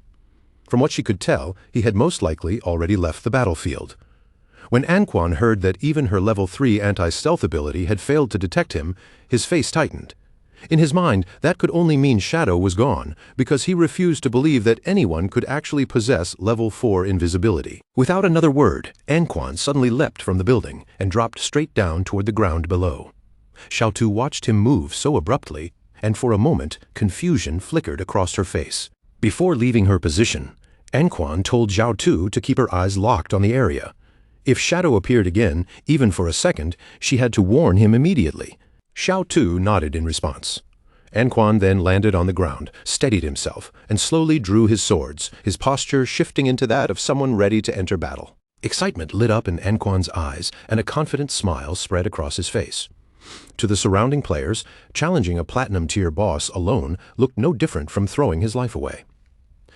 From what she could tell, he had most likely already left the battlefield. When Anquan heard that even her level 3 anti-stealth ability had failed to detect him, his face tightened. In his mind, that could only mean Shadow was gone, because he refused to believe that anyone could actually possess level 4 invisibility. Without another word, Anquan suddenly leapt from the building and dropped straight down toward the ground below. Zhao Tu watched him move so abruptly, and for a moment, confusion flickered across her face. Before leaving her position, Anquan told Zhao Tu to keep her eyes locked on the area. If Shadow appeared again, even for a second, she had to warn him immediately. Zhao Tu nodded in response. Anquan then landed on the ground, steadied himself, and slowly drew his swords, his posture shifting into that of someone ready to enter battle. Excitement lit up in Anquan's eyes, and a confident smile spread across his face. To the surrounding players, challenging a Platinum Tier boss alone looked no different from throwing his life away.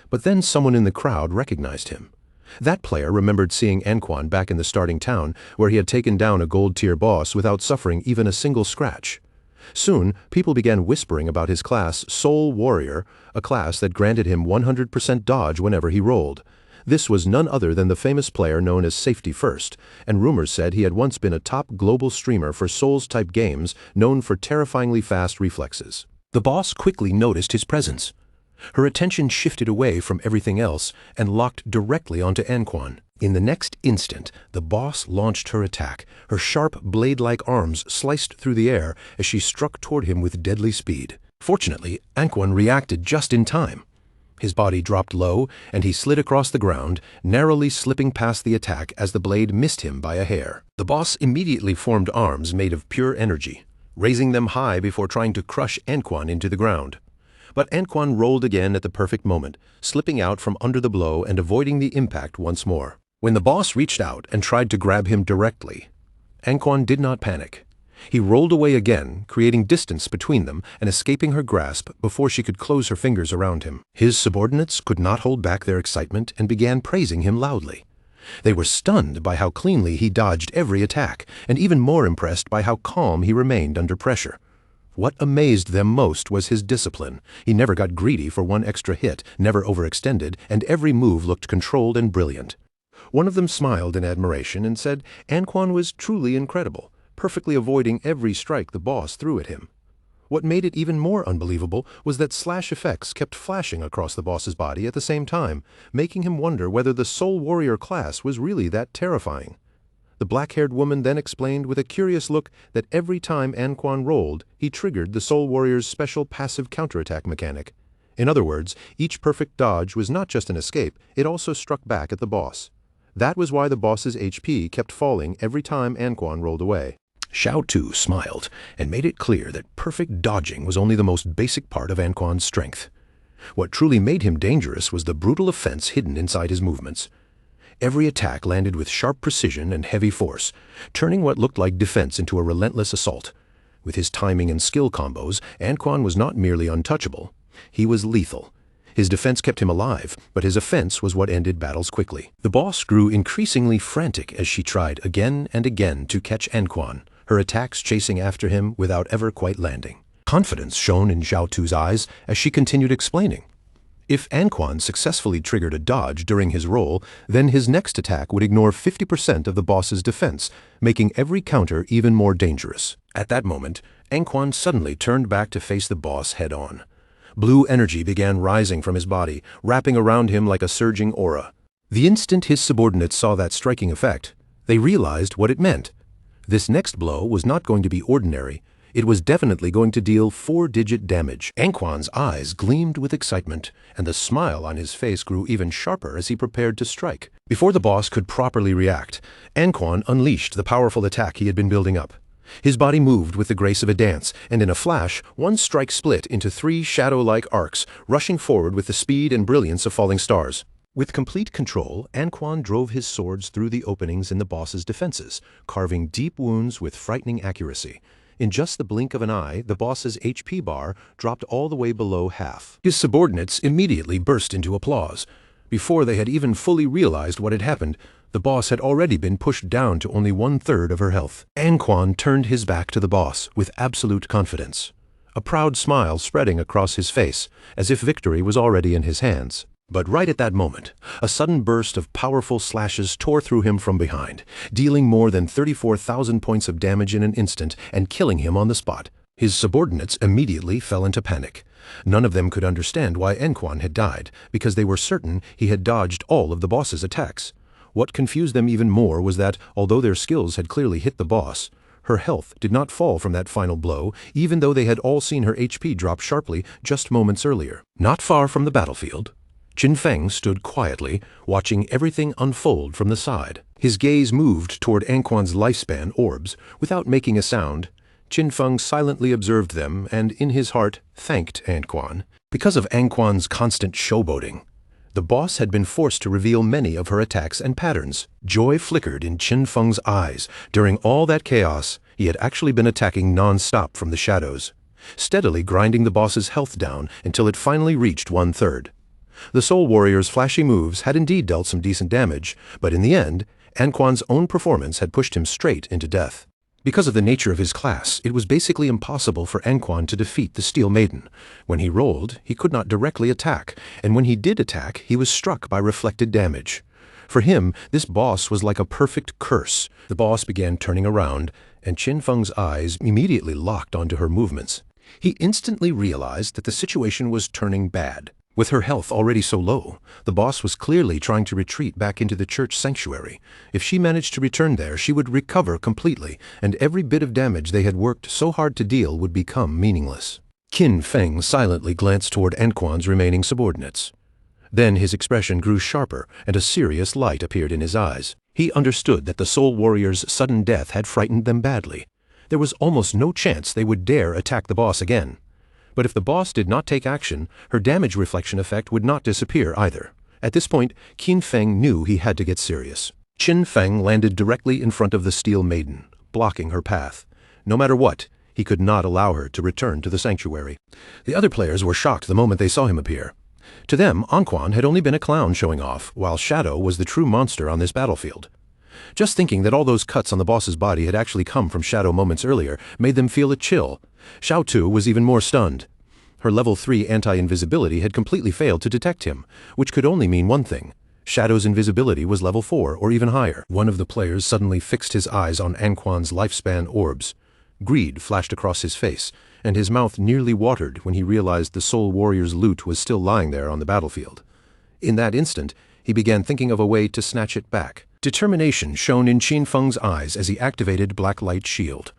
But then someone in the crowd recognized him. That player remembered seeing Anquan back in the starting town, where he had taken down a Gold Tier boss without suffering even a single scratch. Soon, people began whispering about his class, Soul Warrior, a class that granted him 100% dodge whenever he rolled. This was none other than the famous player known as Safety First, and rumors said he had once been a top global streamer for Souls-type games known for terrifyingly fast reflexes. The boss quickly noticed his presence. Her attention shifted away from everything else and locked directly onto Anquan. In the next instant, the boss launched her attack. Her sharp, blade-like arms sliced through the air as she struck toward him with deadly speed. Fortunately, Anquan reacted just in time. His body dropped low, and he slid across the ground, narrowly slipping past the attack as the blade missed him by a hair. The boss immediately formed arms made of pure energy, raising them high before trying to crush Anquan into the ground. But Anquan rolled again at the perfect moment, slipping out from under the blow and avoiding the impact once more. When the boss reached out and tried to grab him directly, Anquan did not panic. He rolled away again, creating distance between them and escaping her grasp before she could close her fingers around him. His subordinates could not hold back their excitement and began praising him loudly. They were stunned by how cleanly he dodged every attack, and even more impressed by how calm he remained under pressure. What amazed them most was his discipline. He never got greedy for one extra hit, never overextended, and every move looked controlled and brilliant. One of them smiled in admiration and said Anquan was truly incredible, perfectly avoiding every strike the boss threw at him. What made it even more unbelievable was that slash effects kept flashing across the boss's body at the same time, making him wonder whether the Soul Warrior class was really that terrifying. The black-haired woman then explained with a curious look that every time Anquan rolled, he triggered the Soul Warrior's special passive counterattack mechanic. In other words, each perfect dodge was not just an escape, it also struck back at the boss. That was why the boss's HP kept falling every time Anquan rolled away. Xiao Tu smiled and made it clear that perfect dodging was only the most basic part of Anquan's strength. What truly made him dangerous was the brutal offense hidden inside his movements. Every attack landed with sharp precision and heavy force, turning what looked like defense into a relentless assault. With his timing and skill combos, Anquan was not merely untouchable, he was lethal. His defense kept him alive, but his offense was what ended battles quickly. The boss grew increasingly frantic as she tried again and again to catch Anquan, her attacks chasing after him without ever quite landing. Confidence shone in Xiao Tu's eyes as she continued explaining. If Anquan successfully triggered a dodge during his roll, then his next attack would ignore 50% of the boss's defense, making every counter even more dangerous. At that moment, Anquan suddenly turned back to face the boss head-on. Blue energy began rising from his body, wrapping around him like a surging aura. The instant his subordinates saw that striking effect, they realized what it meant. This next blow was not going to be ordinary. It was definitely going to deal 4-digit damage. Anquan's eyes gleamed with excitement, and the smile on his face grew even sharper as he prepared to strike. Before the boss could properly react, Anquan unleashed the powerful attack he had been building up. His body moved with the grace of a dance, and in a flash, one strike split into 3 shadow-like arcs, rushing forward with the speed and brilliance of falling stars. With complete control, Anquan drove his swords through the openings in the boss's defenses, carving deep wounds with frightening accuracy. In just the blink of an eye, the boss's HP bar dropped all the way below half. His subordinates immediately burst into applause. Before they had even fully realized what had happened, the boss had already been pushed down to only 1/3 of her health. Anquan turned his back to the boss with absolute confidence, a proud smile spreading across his face, as if victory was already in his hands. But right at that moment, a sudden burst of powerful slashes tore through him from behind, dealing more than 34,000 points of damage in an instant and killing him on the spot. His subordinates immediately fell into panic. None of them could understand why Anquan had died, because they were certain he had dodged all of the boss's attacks. What confused them even more was that, although their skills had clearly hit the boss, her health did not fall from that final blow, even though they had all seen her HP drop sharply just moments earlier. Not far from the battlefield, Qin Feng stood quietly, watching everything unfold from the side. His gaze moved toward Anquan's lifespan orbs. Without making a sound, Qin Feng silently observed them and, in his heart, thanked Anquan. Because of Anquan's constant showboating, the boss had been forced to reveal many of her attacks and patterns. Joy flickered in Qin Feng's eyes. During all that chaos, he had actually been attacking non-stop from the shadows, steadily grinding the boss's health down until it finally reached 1/3. The Soul Warrior's flashy moves had indeed dealt some decent damage, but in the end, Anquan's own performance had pushed him straight into death. Because of the nature of his class, it was basically impossible for Anquan to defeat the Steel Maiden. When he rolled, he could not directly attack, and when he did attack, he was struck by reflected damage. For him, this boss was like a perfect curse. The boss began turning around, and Qin Feng's eyes immediately locked onto her movements. He instantly realized that the situation was turning bad. With her health already so low, the boss was clearly trying to retreat back into the church sanctuary. If she managed to return there, she would recover completely, and every bit of damage they had worked so hard to deal would become meaningless. Qin Feng silently glanced toward Anquan's remaining subordinates. Then his expression grew sharper, and a serious light appeared in his eyes. He understood that the Soul Warrior's sudden death had frightened them badly. There was almost no chance they would dare attack the boss again. But if the boss did not take action, her damage reflection effect would not disappear either. At this point, Qin Feng knew he had to get serious. Qin Feng landed directly in front of the Steel Maiden, blocking her path. No matter what, he could not allow her to return to the sanctuary. The other players were shocked the moment they saw him appear. To them, Anquan had only been a clown showing off, while Shadow was the true monster on this battlefield. Just thinking that all those cuts on the boss's body had actually come from Shadow moments earlier made them feel a chill. Xiao Tu was even more stunned. Her level 3 anti-invisibility had completely failed to detect him, which could only mean one thing. Shadow's invisibility was level 4 or even higher. One of the players suddenly fixed his eyes on Anquan's lifespan orbs. Greed flashed across his face, and his mouth nearly watered when he realized the Soul Warrior's loot was still lying there on the battlefield. In that instant, he began thinking of a way to snatch it back. Determination shone in Qin Feng's eyes as he activated Black Light Shield.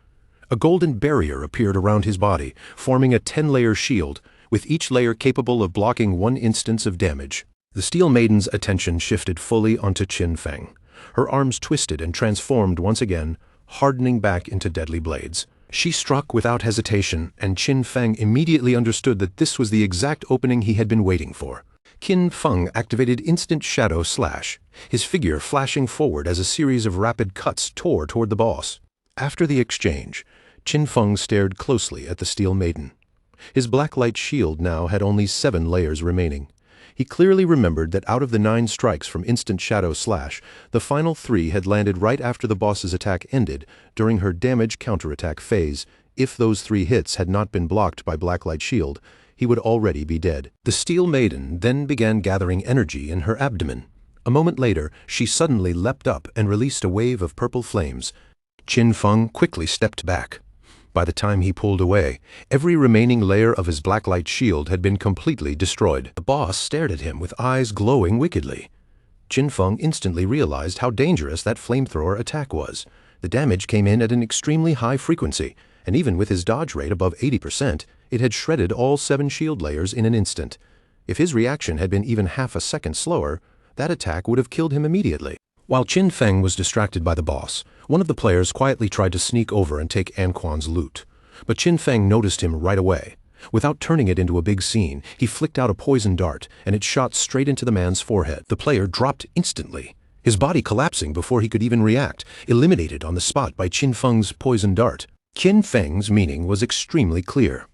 A golden barrier appeared around his body, forming a 10-layer shield, with each layer capable of blocking 1 instance of damage. The Steel Maiden's attention shifted fully onto Qin Feng. Her arms twisted and transformed once again, hardening back into deadly blades. She struck without hesitation, and Qin Feng immediately understood that this was the exact opening he had been waiting for. Qin Feng activated Instant Shadow Slash, his figure flashing forward as a series of rapid cuts tore toward the boss. After the exchange, Qin Feng stared closely at the Steel Maiden. His Black Light Shield now had only 7 layers remaining. He clearly remembered that out of the 9 strikes from Instant Shadow Slash, the final 3 had landed right after the boss's attack ended, during her damage counterattack phase. If those 3 hits had not been blocked by Black Light Shield, he would already be dead. The Steel Maiden then began gathering energy in her abdomen. A moment later, she suddenly leapt up and released a wave of purple flames. Qin Feng quickly stepped back. By the time he pulled away, every remaining layer of his Black Light Shield had been completely destroyed. The boss stared at him with eyes glowing wickedly. Qin Feng instantly realized how dangerous that flamethrower attack was. The damage came in at an extremely high frequency, and even with his dodge rate above 80%, it had shredded all 7 shield layers in an instant. If his reaction had been even half a second slower, that attack would have killed him immediately. While Qin Feng was distracted by the boss, one of the players quietly tried to sneak over and take Anquan's loot. But Qin Feng noticed him right away. Without turning it into a big scene, he flicked out a poison dart, and it shot straight into the man's forehead. The player dropped instantly, his body collapsing before he could even react, eliminated on the spot by Qin Feng's poison dart. Qin Feng's meaning was extremely clear.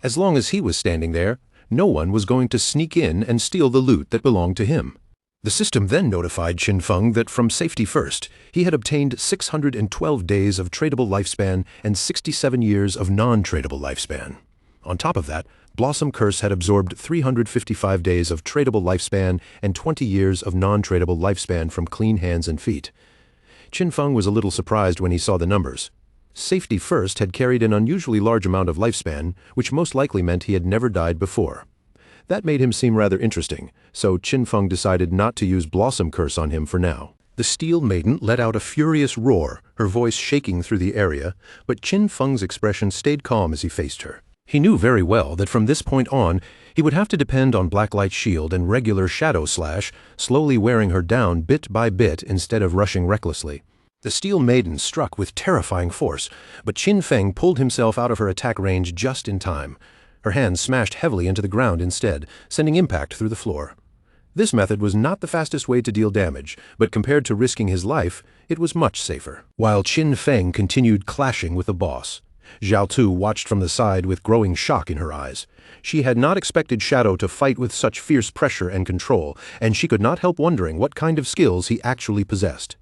As long as he was standing there, no one was going to sneak in and steal the loot that belonged to him. The system then notified Qin Feng that from safety first, he had obtained 612 days of tradable lifespan and 67 years of non-tradable lifespan. On top of that, Blossom Curse had absorbed 355 days of tradable lifespan and 20 years of non-tradable lifespan from clean hands and feet. Qin Feng was a little surprised when he saw the numbers. Safety first had carried an unusually large amount of lifespan, which most likely meant he had never died before. That made him seem rather interesting, so Qin Feng decided not to use Blossom Curse on him for now. The Steel Maiden let out a furious roar, her voice shaking through the area, but Qin Feng's expression stayed calm as he faced her. He knew very well that from this point on, he would have to depend on Black Light Shield and regular Shadow Slash, slowly wearing her down bit by bit instead of rushing recklessly. The Steel Maiden struck with terrifying force, but Qin Feng pulled himself out of her attack range just in time. Her hands smashed heavily into the ground instead, sending impact through the floor. This method was not the fastest way to deal damage, but compared to risking his life, it was much safer. While Qin Feng continued clashing with the boss, Xiao Tu watched from the side with growing shock in her eyes. She had not expected Shadow to fight with such fierce pressure and control, and she could not help wondering what kind of skills he actually possessed.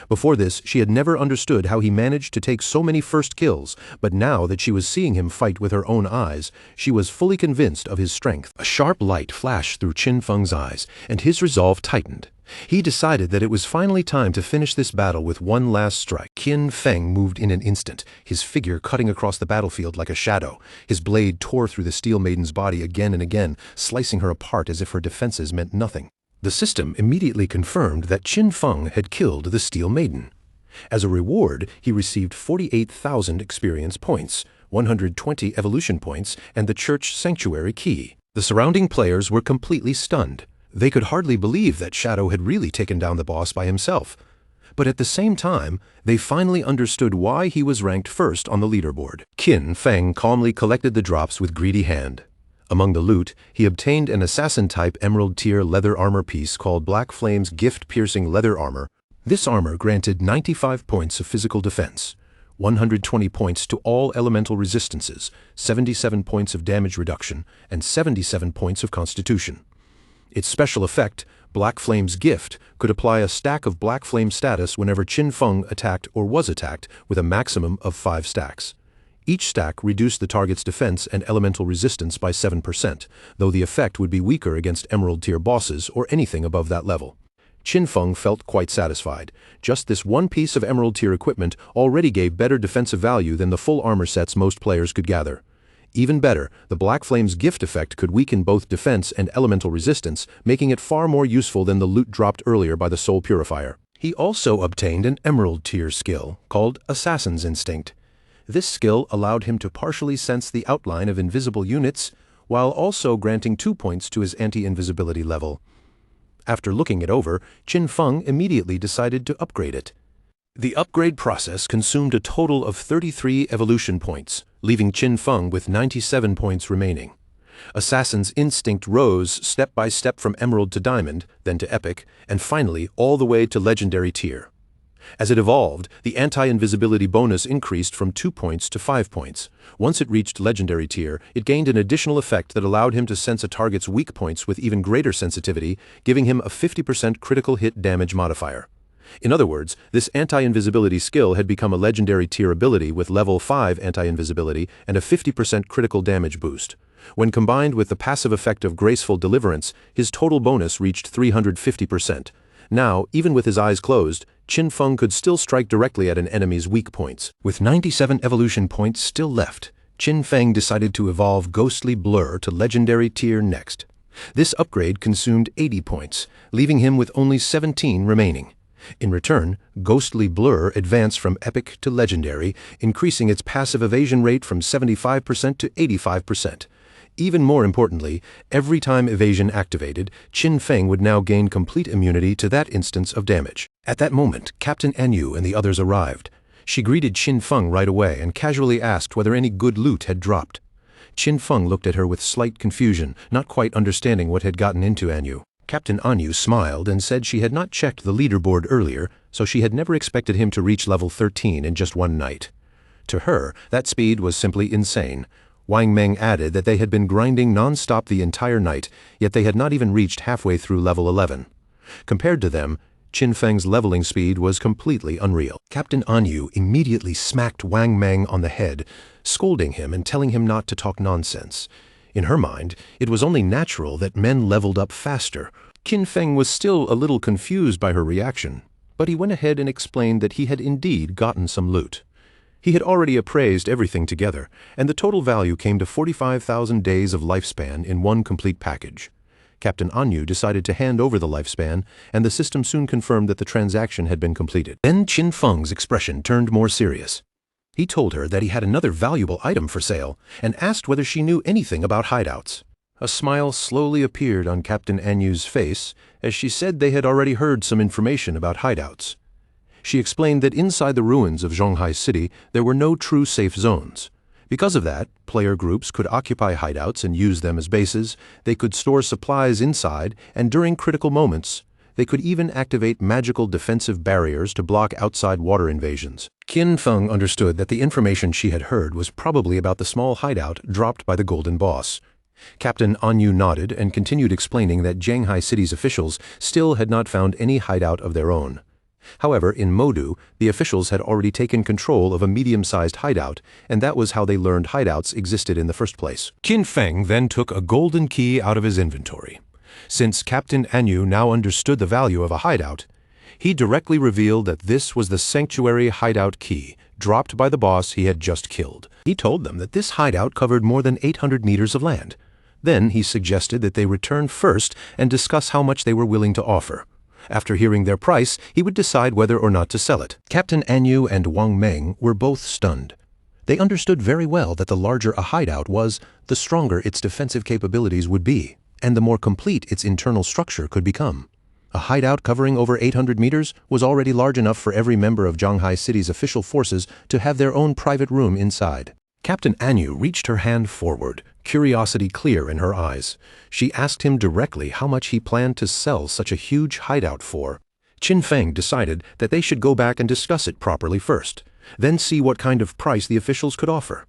Before this, she had never understood how he managed to take so many first kills, but now that she was seeing him fight with her own eyes, she was fully convinced of his strength. A sharp light flashed through Qin Feng's eyes, and his resolve tightened. He decided that it was finally time to finish this battle with one last strike. Qin Feng moved in an instant, his figure cutting across the battlefield like a shadow. His blade tore through the Steel Maiden's body again and again, slicing her apart as if her defenses meant nothing. The system immediately confirmed that Qin Feng had killed the Steel Maiden. As a reward, he received 48,000 experience points, 120 evolution points, and the Church Sanctuary key. The surrounding players were completely stunned. They could hardly believe that Shadow had really taken down the boss by himself. but at the same time, they finally understood why he was ranked first on the leaderboard. Qin Feng calmly collected the drops with greedy hand. Among the loot, he obtained an assassin-type emerald-tier leather armor piece called Black Flame's gift-piercing leather armor. This armor granted 95 points of physical defense, 120 points to all elemental resistances, 77 points of damage reduction, and 77 points of constitution. Its special effect, Black Flame's gift, could apply a stack of Black Flame status whenever Qin Feng attacked or was attacked with a maximum of 5 stacks. Each stack reduced the target's defense and elemental resistance by 7%, though the effect would be weaker against Emerald-tier bosses or anything above that level. Qin Feng felt quite satisfied. Just this one piece of Emerald-tier equipment already gave better defensive value than the full armor sets most players could gather. Even better, the Black Flame's gift effect could weaken both defense and elemental resistance, making it far more useful than the loot dropped earlier by the Soul Purifier. He also obtained an Emerald-tier skill called Assassin's Instinct. This skill allowed him to partially sense the outline of invisible units, while also granting 2 points to his anti-invisibility level. After looking it over, Qin Feng immediately decided to upgrade it. The upgrade process consumed a total of 33 evolution points, leaving Qin Feng with 97 points remaining. Assassin's Instinct rose step by step from Emerald to Diamond, then to Epic, and finally all the way to Legendary tier. As it evolved, the anti-invisibility bonus increased from 2 points to 5 points. Once it reached Legendary tier, it gained an additional effect that allowed him to sense a target's weak points with even greater sensitivity, giving him a 50% critical hit damage modifier. In other words, this anti-invisibility skill had become a Legendary tier ability with level 5 anti-invisibility and a 50% critical damage boost. When combined with the passive effect of Graceful Deliverance, his total bonus reached 350%. Now, even with his eyes closed, Qin Feng could still strike directly at an enemy's weak points. With 97 evolution points still left, Qin Feng decided to evolve Ghostly Blur to Legendary tier next. This upgrade consumed 80 points, leaving him with only 17 remaining. In return, Ghostly Blur advanced from Epic to Legendary, increasing its passive evasion rate from 75% to 85%. Even more importantly, every time evasion activated, Qin Feng would now gain complete immunity to that instance of damage. At that moment, Captain Anyu and the others arrived. She greeted Qin Feng right away and casually asked whether any good loot had dropped. Qin Feng looked at her with slight confusion, not quite understanding what had gotten into Anyu. Captain Anyu smiled and said she had not checked the leaderboard earlier, so she had never expected him to reach level 13 in just one night. To her, that speed was simply insane. Wang Meng added that they had been grinding non-stop the entire night, yet they had not even reached halfway through level 11. Compared to them, Qin Feng's leveling speed was completely unreal. Captain Anyu immediately smacked Wang Meng on the head, scolding him and telling him not to talk nonsense. In her mind, it was only natural that men leveled up faster. Qin Feng was still a little confused by her reaction, but he went ahead and explained that he had indeed gotten some loot. He had already appraised everything together, and the total value came to 45,000 days of lifespan in one complete package. Captain Anyu decided to hand over the lifespan, and the system soon confirmed that the transaction had been completed. Then Qin Feng's expression turned more serious. He told her that he had another valuable item for sale, and asked whether she knew anything about hideouts. A smile slowly appeared on Captain Anyu's face as she said they had already heard some information about hideouts. She explained that inside the ruins of Zhonghai City there were no true safe zones. Because of that, player groups could occupy hideouts and use them as bases, they could store supplies inside, and during critical moments, they could even activate magical defensive barriers to block outside water invasions. Qin Feng understood that the information she had heard was probably about the small hideout dropped by the Golden Boss. Captain Anyu nodded and continued explaining that Zhonghai City's officials still had not found any hideout of their own. However, in Modu, the officials had already taken control of a medium-sized hideout, and that was how they learned hideouts existed in the first place. Qin Feng then took a golden key out of his inventory. Since Captain Anyu now understood the value of a hideout, he directly revealed that this was the Sanctuary Hideout Key, dropped by the boss he had just killed. He told them that this hideout covered more than 800 meters of land. Then he suggested that they return first and discuss how much they were willing to offer. After hearing their price, he would decide whether or not to sell it. Captain Anyu and Wang Meng were both stunned. They understood very well that the larger a hideout was, the stronger its defensive capabilities would be, and the more complete its internal structure could become. A hideout covering over 800 meters was already large enough for every member of Zhanghai City's official forces to have their own private room inside. Captain Anyu reached her hand forward, curiosity clear in her eyes. She asked him directly how much he planned to sell such a huge hideout for. Qin Feng decided that they should go back and discuss it properly first, then see what kind of price the officials could offer.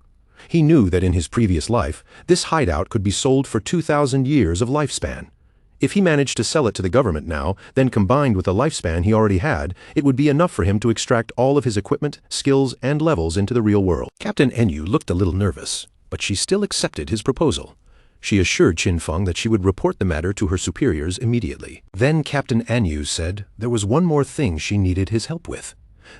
He knew that in his previous life, this hideout could be sold for 2,000 years of lifespan. If he managed to sell it to the government now, then combined with the lifespan he already had, it would be enough for him to extract all of his equipment, skills, and levels into the real world. Captain Enyu looked a little nervous, but she still accepted his proposal. She assured Qin Feng that she would report the matter to her superiors immediately. Then Captain Anyu said there was one more thing she needed his help with.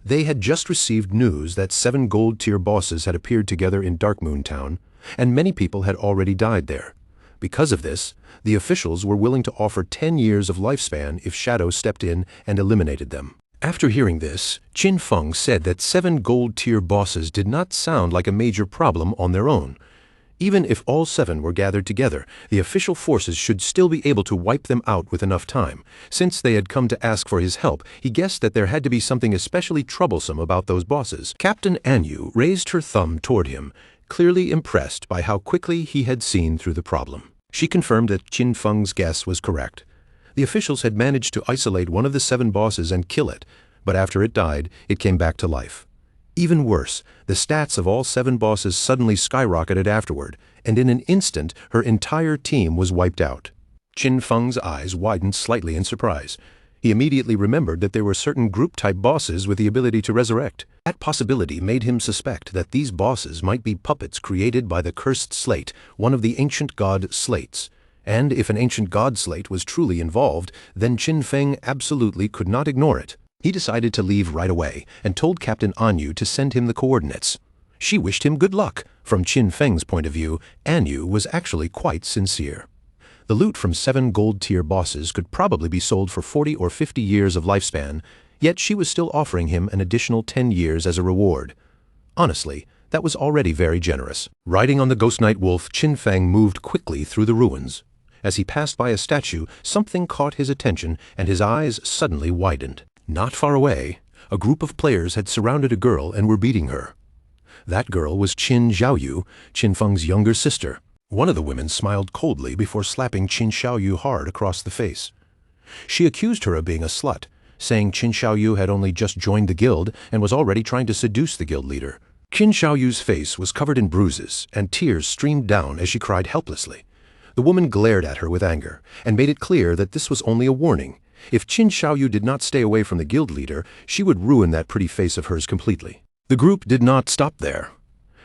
They had just received news that 7 gold-tier bosses had appeared together in Darkmoon Town, and many people had already died there. Because of this, the officials were willing to offer 10 years of lifespan if Shadow stepped in and eliminated them. After hearing this, Qin Feng said that 7 gold-tier bosses did not sound like a major problem on their own. Even if all 7 were gathered together, the official forces should still be able to wipe them out with enough time. Since they had come to ask for his help, he guessed that there had to be something especially troublesome about those bosses. Captain Anyu raised her thumb toward him, clearly impressed by how quickly he had seen through the problem. She confirmed that Qin Feng's guess was correct. The officials had managed to isolate one of the 7 bosses and kill it, but after it died, it came back to life. Even worse, the stats of all 7 bosses suddenly skyrocketed afterward, and in an instant her entire team was wiped out. Qin Feng's eyes widened slightly in surprise. He immediately remembered that there were certain group-type bosses with the ability to resurrect. That possibility made him suspect that these bosses might be puppets created by the Cursed Slate, one of the ancient god slates. And if an ancient god slate was truly involved, then Qin Feng absolutely could not ignore it. He decided to leave right away and told Captain Anyu to send him the coordinates. She wished him good luck. From Qin Feng's point of view, Anyu was actually quite sincere. The loot from 7 gold-tier bosses could probably be sold for 40 or 50 years of lifespan, yet she was still offering him an additional 10 years as a reward. Honestly, that was already very generous. Riding on the Ghost Knight Wolf, Qin Feng moved quickly through the ruins. As he passed by a statue, something caught his attention and his eyes suddenly widened. Not far away, a group of players had surrounded a girl and were beating her. That girl was Qin Xiaoyu, Qin Feng's younger sister. One of the women smiled coldly before slapping Qin Xiaoyu hard across the face. She accused her of being a slut, saying Qin Xiaoyu had only just joined the guild and was already trying to seduce the guild leader. Qin Xiaoyu's face was covered in bruises, and tears streamed down as she cried helplessly. The woman glared at her with anger, and made it clear that this was only a warning. If Qin Xiaoyu did not stay away from the guild leader, she would ruin that pretty face of hers completely. The group did not stop there.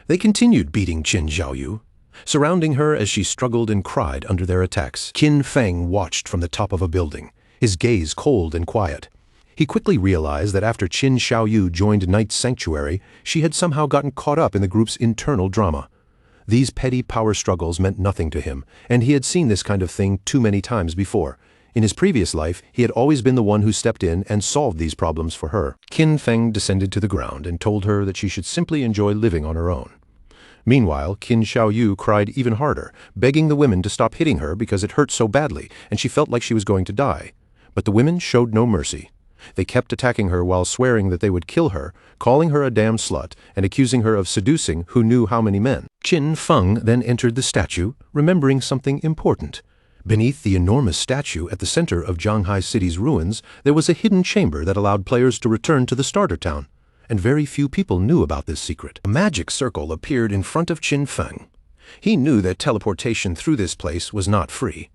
They continued beating Qin Xiaoyu, surrounding her as she struggled and cried under their attacks. Qin Feng watched from the top of a building, his gaze cold and quiet. He quickly realized that after Qin Xiaoyu joined Knight's Sanctuary, she had somehow gotten caught up in the group's internal drama. These petty power struggles meant nothing to him, and he had seen this kind of thing too many times before. In his previous life, he had always been the one who stepped in and solved these problems for her. Qin Feng descended to the ground and told her that she should simply enjoy living on her own. Meanwhile, Qin Xiaoyu cried even harder, begging the women to stop hitting her because it hurt so badly and she felt like she was going to die. But the women showed no mercy. They kept attacking her while swearing that they would kill her, calling her a damn slut, and accusing her of seducing who knew how many men. Qin Feng then entered the statue, remembering something important. Beneath the enormous statue at the center of Zhanghai City's ruins, there was a hidden chamber that allowed players to return to the starter town, and very few people knew about this secret. A magic circle appeared in front of Qin Feng. He knew that teleportation through this place was not free.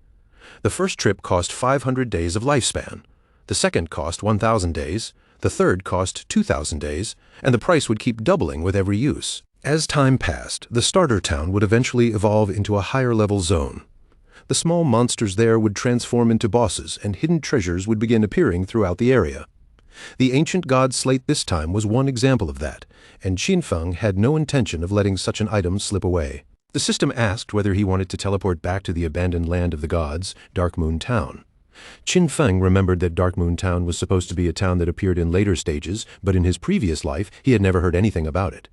The first trip cost 500 days of lifespan. The second cost 1,000 days, the third cost 2,000 days, and the price would keep doubling with every use. As time passed, the starter town would eventually evolve into a higher-level zone. The small monsters there would transform into bosses, and hidden treasures would begin appearing throughout the area. The ancient god slate this time was one example of that, and Qin Feng had no intention of letting such an item slip away. The system asked whether he wanted to teleport back to the abandoned land of the gods, Darkmoon Town. Qin Feng remembered that Darkmoon Town was supposed to be a town that appeared in later stages, but in his previous life he had never heard anything about it.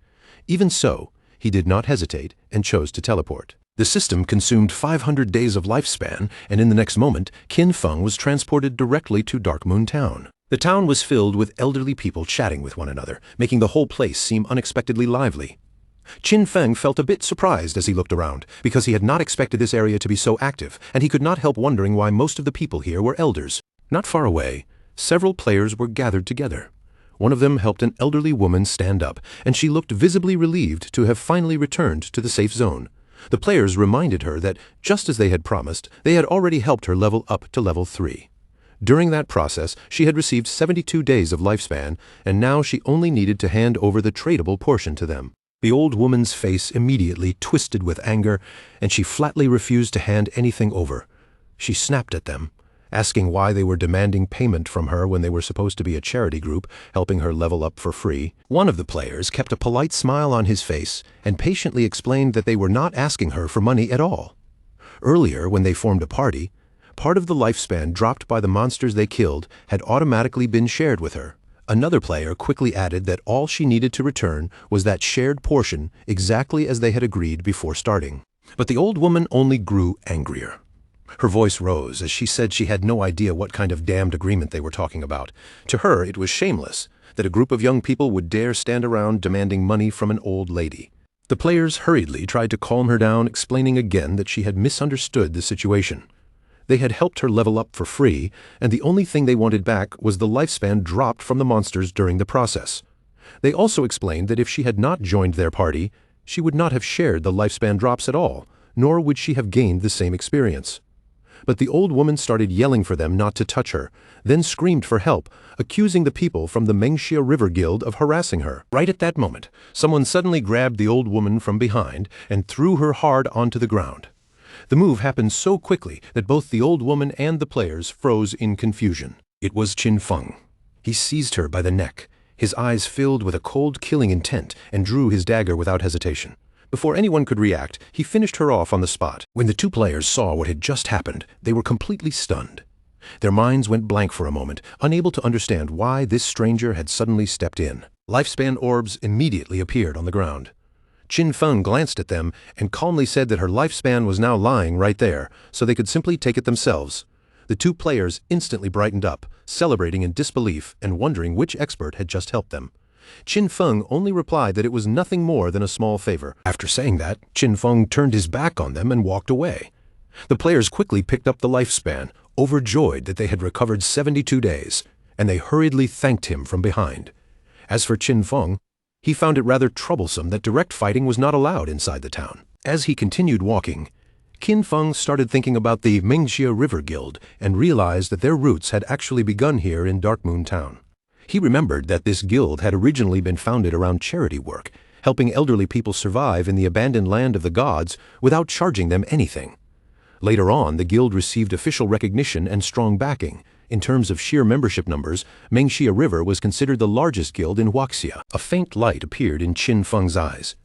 Even so, he did not hesitate and chose to teleport. The system consumed 500 days of lifespan, and in the next moment, Qin Feng was transported directly to Darkmoon Town. The town was filled with elderly people chatting with one another, making the whole place seem unexpectedly lively. Qin Feng felt a bit surprised as he looked around, because he had not expected this area to be so active, and he could not help wondering why most of the people here were elders. Not far away, several players were gathered together. One of them helped an elderly woman stand up, and she looked visibly relieved to have finally returned to the safe zone. The players reminded her that, just as they had promised, they had already helped her level up to level 3. During that process, she had received 72 days of lifespan, and now she only needed to hand over the tradable portion to them. The old woman's face immediately twisted with anger, and she flatly refused to hand anything over. She snapped at them, asking why they were demanding payment from her when they were supposed to be a charity group, helping her level up for free. One of the players kept a polite smile on his face and patiently explained that they were not asking her for money at all. Earlier, when they formed a party, part of the lifespan dropped by the monsters they killed had automatically been shared with her. Another player quickly added that all she needed to return was that shared portion exactly as they had agreed before starting. But the old woman only grew angrier. Her voice rose as she said she had no idea what kind of damned agreement they were talking about. To her, it was shameless that a group of young people would dare stand around demanding money from an old lady. The players hurriedly tried to calm her down, explaining again that she had misunderstood the situation. They had helped her level up for free, and the only thing they wanted back was the lifespan dropped from the monsters during the process. They also explained that if she had not joined their party, she would not have shared the lifespan drops at all, nor would she have gained the same experience. But the old woman started yelling for them not to touch her, then screamed for help, accusing the people from the Mengxia River Guild of harassing her. Right at that moment, someone suddenly grabbed the old woman from behind and threw her hard onto the ground. The move happened so quickly that both the old woman and the players froze in confusion. It was Qin Feng. He seized her by the neck, his eyes filled with a cold killing intent, and drew his dagger without hesitation. Before anyone could react, he finished her off on the spot. When the two players saw what had just happened, they were completely stunned. Their minds went blank for a moment, unable to understand why this stranger had suddenly stepped in. Lifespan orbs immediately appeared on the ground. Qin Feng glanced at them and calmly said that her lifespan was now lying right there, so they could simply take it themselves. The two players instantly brightened up, celebrating in disbelief and wondering which expert had just helped them. Qin Feng only replied that it was nothing more than a small favor. After saying that, Qin Feng turned his back on them and walked away. The players quickly picked up the lifespan, overjoyed that they had recovered 72 days, and they hurriedly thanked him from behind. As for Qin Feng, he found it rather troublesome that direct fighting was not allowed inside the town. As he continued walking, Qin Feng started thinking about the Mengxia River Guild and realized that their roots had actually begun here in Darkmoon Town. He remembered that this guild had originally been founded around charity work, helping elderly people survive in the abandoned land of the gods without charging them anything. Later on, the guild received official recognition and strong backing. In terms of sheer membership numbers, Mengxia River was considered the largest guild in Huaxia. A faint light appeared in Qin Feng's eyes.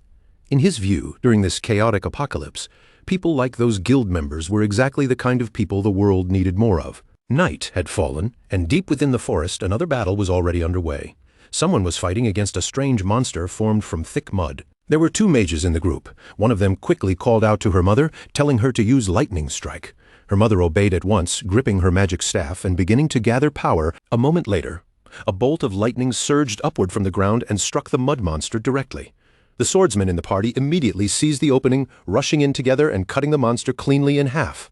In his view, during this chaotic apocalypse, people like those guild members were exactly the kind of people the world needed more of. Night had fallen, and deep within the forest another battle was already underway. Someone was fighting against a strange monster formed from thick mud. There were two mages in the group. One of them quickly called out to her mother, telling her to use Lightning Strike. Her mother obeyed at once, gripping her magic staff and beginning to gather power. A moment later, a bolt of lightning surged upward from the ground and struck the mud monster directly. The swordsmen in the party immediately seized the opening, rushing in together and cutting the monster cleanly in half.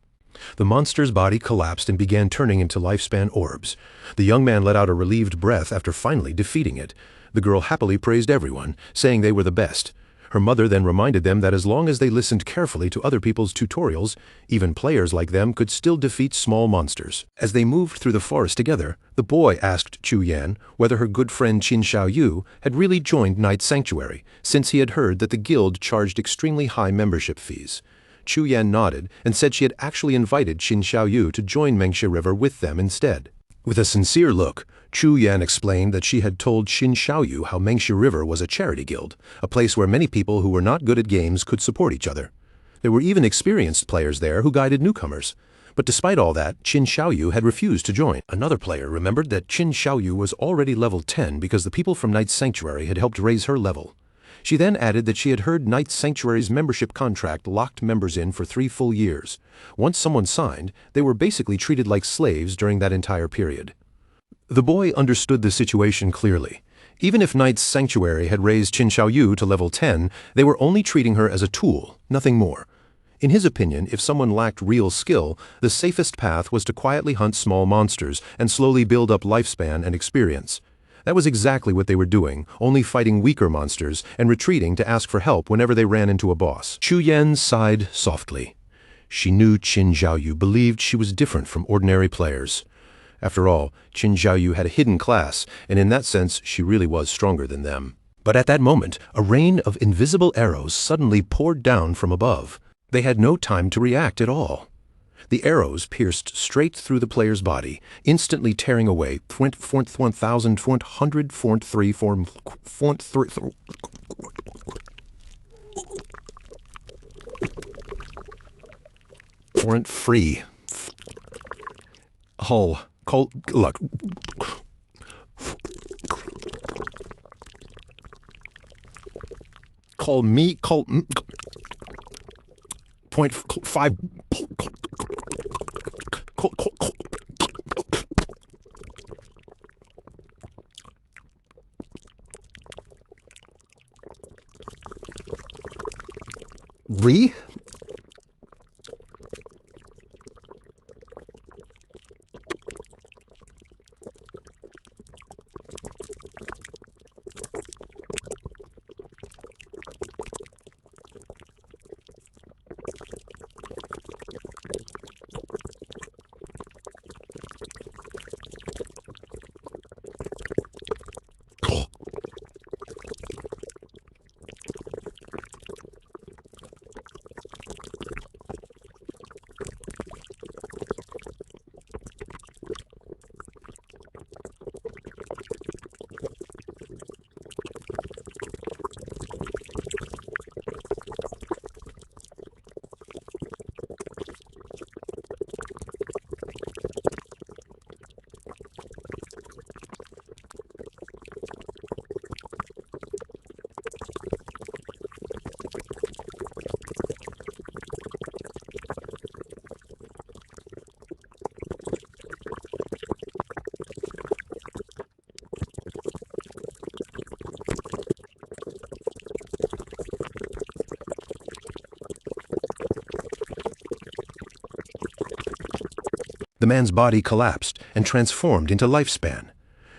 The monster's body collapsed and began turning into lifespan orbs. The young man let out a relieved breath after finally defeating it. The girl happily praised everyone, saying they were the best. Her mother then reminded them that as long as they listened carefully to other people's tutorials, even players like them could still defeat small monsters. As they moved through the forest together, the boy asked Chu Yan whether her good friend Qin Xiaoyu had really joined Night Sanctuary, since he had heard that the guild charged extremely high membership fees. Chu Yan nodded and said she had actually invited Qin Xiaoyu to join Mengxia River with them instead. With a sincere look, Chu Yan explained that she had told Qin Xiaoyu how Mengxia River was a charity guild, a place where many people who were not good at games could support each other. There were even experienced players there who guided newcomers. But despite all that, Qin Xiaoyu had refused to join. Another player remembered that Qin Xiaoyu was already level 10 because the people from Night Sanctuary had helped raise her level. She then added that she had heard Knight's Sanctuary's membership contract locked members in for 3 full years. Once someone signed, they were basically treated like slaves during that entire period. The boy understood the situation clearly. Even if Knight's Sanctuary had raised Qin Xiaoyu to level 10, they were only treating her as a tool, nothing more. In his opinion, if someone lacked real skill, the safest path was to quietly hunt small monsters and slowly build up lifespan and experience. That was exactly what they were doing, only fighting weaker monsters and retreating to ask for help whenever they ran into a boss. Chu Yan sighed softly. She knew Qin Xiaoyu believed she was different from ordinary players. After all, Qin Xiaoyu had a hidden class, and in that sense she really was stronger than them. But at that moment, a rain of invisible arrows suddenly poured down from above. They had no time to react at all. The arrows pierced straight through the player's body, instantly tearing away 1,000, 100, 3, 4, 3. Warrant free. Hull. Call. Look. Call me. Call. .5. Re? The man's body collapsed and transformed into lifespan.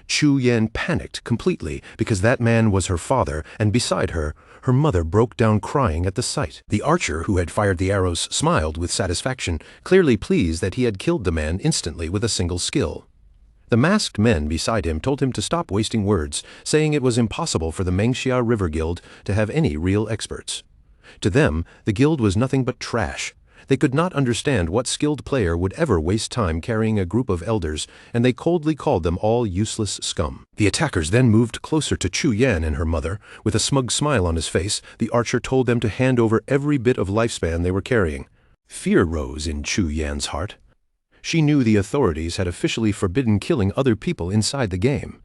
Chu Yan panicked completely because that man was her father, and beside her, her mother broke down crying at the sight. The archer who had fired the arrows smiled with satisfaction, clearly pleased that he had killed the man instantly with a single skill. The masked men beside him told him to stop wasting words, saying it was impossible for the Mengxia River Guild to have any real experts. To them, the guild was nothing but trash. They could not understand what skilled player would ever waste time carrying a group of elders, and they coldly called them all useless scum. The attackers then moved closer to Chu Yan and her mother. With a smug smile on his face, the archer told them to hand over every bit of lifespan they were carrying. Fear rose in Chu Yan's heart. She knew the authorities had officially forbidden killing other people inside the game,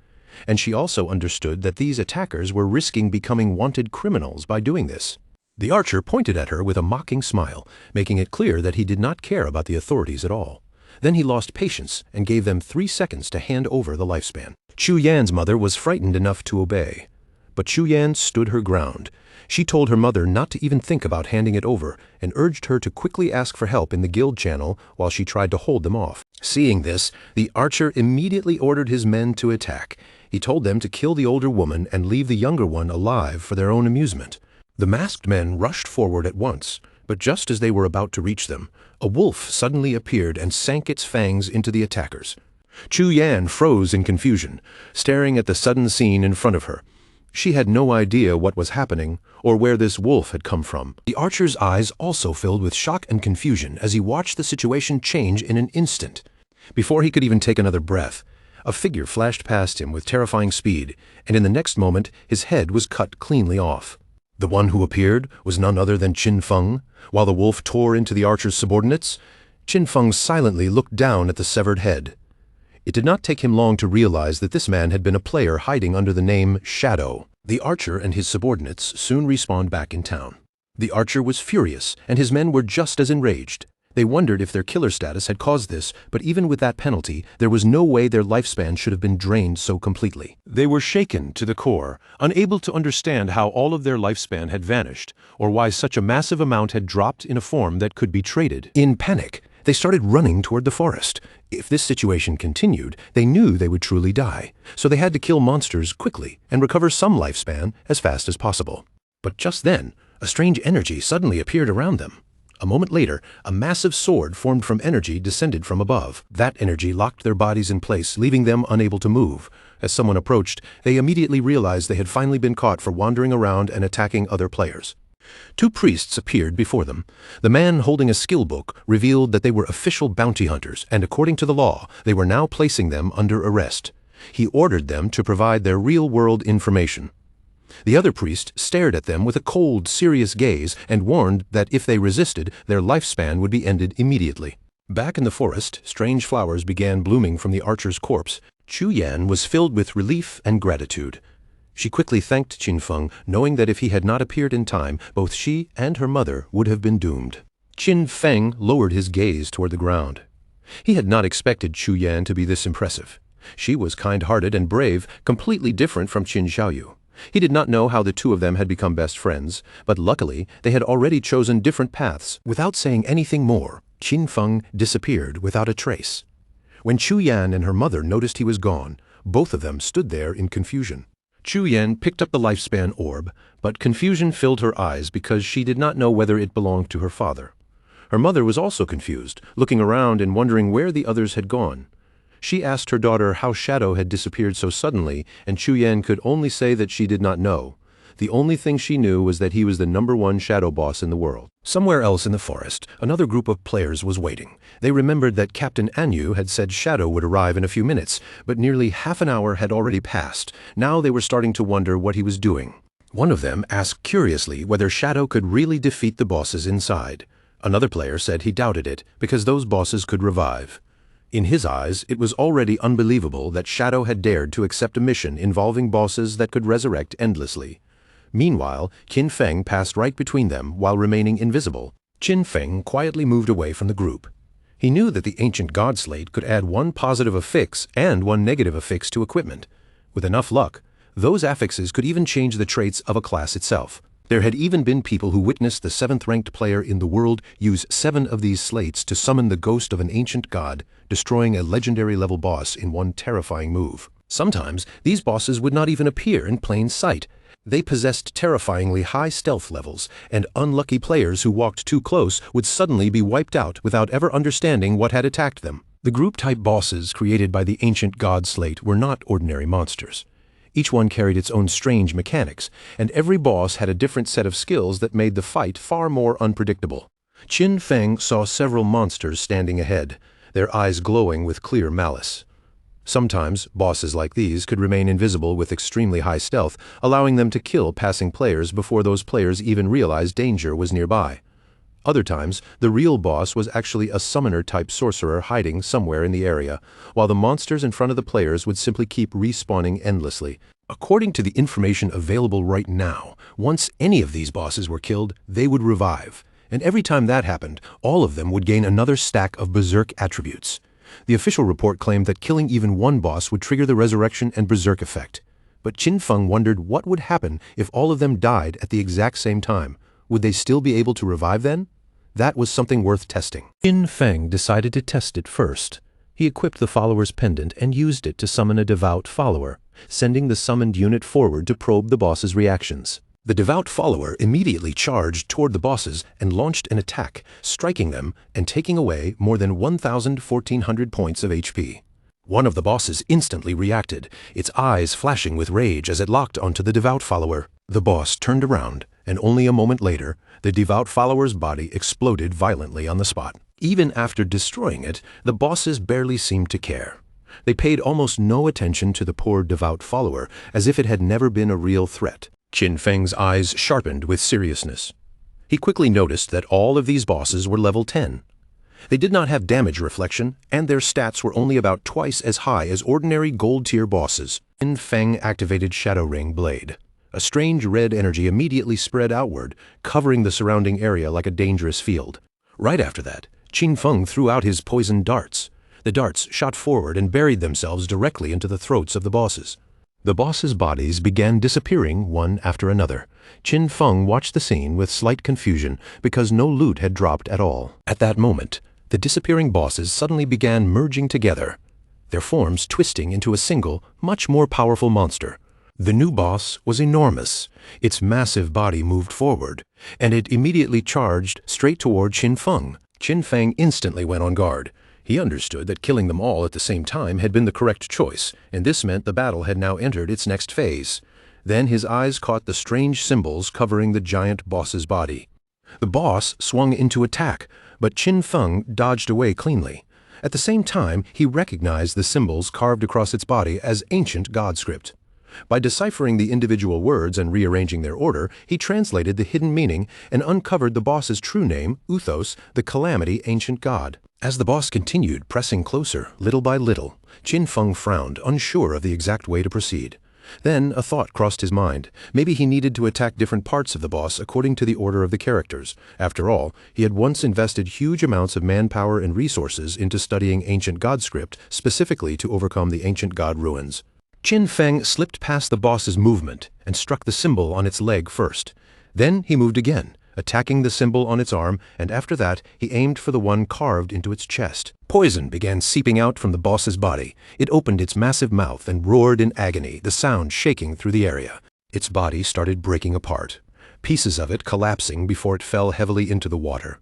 and she also understood that these attackers were risking becoming wanted criminals by doing this. The archer pointed at her with a mocking smile, making it clear that he did not care about the authorities at all. Then he lost patience and gave them 3 seconds to hand over the lifespan. Chu Yan's mother was frightened enough to obey, but Chu Yan stood her ground. She told her mother not to even think about handing it over and urged her to quickly ask for help in the guild channel while she tried to hold them off. Seeing this, the archer immediately ordered his men to attack. He told them to kill the older woman and leave the younger one alive for their own amusement. The masked men rushed forward at once, but just as they were about to reach them, a wolf suddenly appeared and sank its fangs into the attackers. Chu Yan froze in confusion, staring at the sudden scene in front of her. She had no idea what was happening or where this wolf had come from. The archer's eyes also filled with shock and confusion as he watched the situation change in an instant. Before he could even take another breath, a figure flashed past him with terrifying speed, and in the next moment his head was cut cleanly off. The one who appeared was none other than Qin Feng. While the wolf tore into the archer's subordinates, Qin Feng silently looked down at the severed head. It did not take him long to realize that this man had been a player hiding under the name Shadow. The archer and his subordinates soon respawned back in town. The archer was furious, and his men were just as enraged. They wondered if their killer status had caused this, but even with that penalty, there was no way their lifespan should have been drained so completely. They were shaken to the core, unable to understand how all of their lifespan had vanished, or why such a massive amount had dropped in a form that could be traded. In panic, they started running toward the forest. If this situation continued, they knew they would truly die, so they had to kill monsters quickly and recover some lifespan as fast as possible. But just then, a strange energy suddenly appeared around them. A moment later, a massive sword formed from energy descended from above. That energy locked their bodies in place, leaving them unable to move. As someone approached, they immediately realized they had finally been caught for wandering around and attacking other players. Two priests appeared before them. The man holding a skill book revealed that they were official bounty hunters, and according to the law, they were now placing them under arrest. He ordered them to provide their real-world information. The other priest stared at them with a cold, serious gaze and warned that if they resisted, their lifespan would be ended immediately. Back in the forest, strange flowers began blooming from the archer's corpse. Chu Yan was filled with relief and gratitude. She quickly thanked Qin Feng, knowing that if he had not appeared in time, both she and her mother would have been doomed. Qin Feng lowered his gaze toward the ground. He had not expected Chu Yan to be this impressive. She was kind-hearted and brave, completely different from Qin Xiaoyu. He did not know how the two of them had become best friends, but luckily they had already chosen different paths. Without saying anything more, Qin Feng disappeared without a trace. When Chu Yan and her mother noticed he was gone, both of them stood there in confusion. Chu Yan picked up the lifespan orb, but confusion filled her eyes because she did not know whether it belonged to her father. Her mother was also confused, looking around and wondering where the others had gone. She asked her daughter how Shadow had disappeared so suddenly, and Chu Yan could only say that she did not know. The only thing she knew was that he was the #1 shadow boss in the world. Somewhere else in the forest, another group of players was waiting. They remembered that Captain Anyu had said Shadow would arrive in a few minutes, but nearly half an hour had already passed. Now they were starting to wonder what he was doing. One of them asked curiously whether Shadow could really defeat the bosses inside. Another player said he doubted it, because those bosses could revive. In his eyes, it was already unbelievable that Shadow had dared to accept a mission involving bosses that could resurrect endlessly. Meanwhile, Qin Feng passed right between them while remaining invisible. Qin Feng quietly moved away from the group. He knew that the ancient god slate could add one positive affix and one negative affix to equipment. With enough luck, those affixes could even change the traits of a class itself. There had even been people who witnessed the 7th-ranked player in the world use 7 of these slates to summon the ghost of an ancient god, destroying a legendary-level boss in one terrifying move. Sometimes, these bosses would not even appear in plain sight. They possessed terrifyingly high stealth levels, and unlucky players who walked too close would suddenly be wiped out without ever understanding what had attacked them. The group-type bosses created by the ancient god slate were not ordinary monsters. Each one carried its own strange mechanics, and every boss had a different set of skills that made the fight far more unpredictable. Qin Feng saw several monsters standing ahead, their eyes glowing with clear malice. Sometimes, bosses like these could remain invisible with extremely high stealth, allowing them to kill passing players before those players even realized danger was nearby. Other times, the real boss was actually a summoner-type sorcerer hiding somewhere in the area, while the monsters in front of the players would simply keep respawning endlessly. According to the information available right now, once any of these bosses were killed, they would revive. And every time that happened, all of them would gain another stack of berserk attributes. The official report claimed that killing even one boss would trigger the resurrection and berserk effect. But Qin Feng wondered what would happen if all of them died at the exact same time. Would they still be able to revive then? That was something worth testing. Qin Feng decided to test it first. He equipped the follower's pendant and used it to summon a devout follower, sending the summoned unit forward to probe the boss's reactions. The devout follower immediately charged toward the bosses and launched an attack, striking them and taking away more than 1,400 points of HP. One of the bosses instantly reacted, its eyes flashing with rage as it locked onto the devout follower. The boss turned around, and only a moment later, the devout follower's body exploded violently on the spot. Even after destroying it, the bosses barely seemed to care. They paid almost no attention to the poor devout follower, as if it had never been a real threat. Qin Feng's eyes sharpened with seriousness. He quickly noticed that all of these bosses were level 10. They did not have damage reflection, and their stats were only about twice as high as ordinary gold-tier bosses. Qin Feng activated Shadow Ring Blade. A strange red energy immediately spread outward, covering the surrounding area like a dangerous field. Right after that, Qin Feng threw out his poisoned darts. The darts shot forward and buried themselves directly into the throats of the bosses. The bosses' bodies began disappearing one after another. Qin Feng watched the scene with slight confusion because no loot had dropped at all. At that moment, the disappearing bosses suddenly began merging together, their forms twisting into a single, much more powerful monster. The new boss was enormous. Its massive body moved forward, and it immediately charged straight toward Qin Feng. Qin Feng instantly went on guard. He understood that killing them all at the same time had been the correct choice, and this meant the battle had now entered its next phase. Then his eyes caught the strange symbols covering the giant boss's body. The boss swung into attack, but Qin Feng dodged away cleanly. At the same time, he recognized the symbols carved across its body as ancient god script. By deciphering the individual words and rearranging their order, he translated the hidden meaning and uncovered the boss's true name, Uthos, the Calamity Ancient God. As the boss continued pressing closer, little by little, Qin Feng frowned, unsure of the exact way to proceed. Then a thought crossed his mind. Maybe he needed to attack different parts of the boss according to the order of the characters. After all, he had once invested huge amounts of manpower and resources into studying ancient god script, specifically to overcome the ancient god ruins. Qin Feng slipped past the boss's movement and struck the symbol on its leg first. Then he moved again, attacking the symbol on its arm, and after that he aimed for the one carved into its chest. Poison began seeping out from the boss's body. It opened its massive mouth and roared in agony, the sound shaking through the area. Its body started breaking apart, pieces of it collapsing before it fell heavily into the water.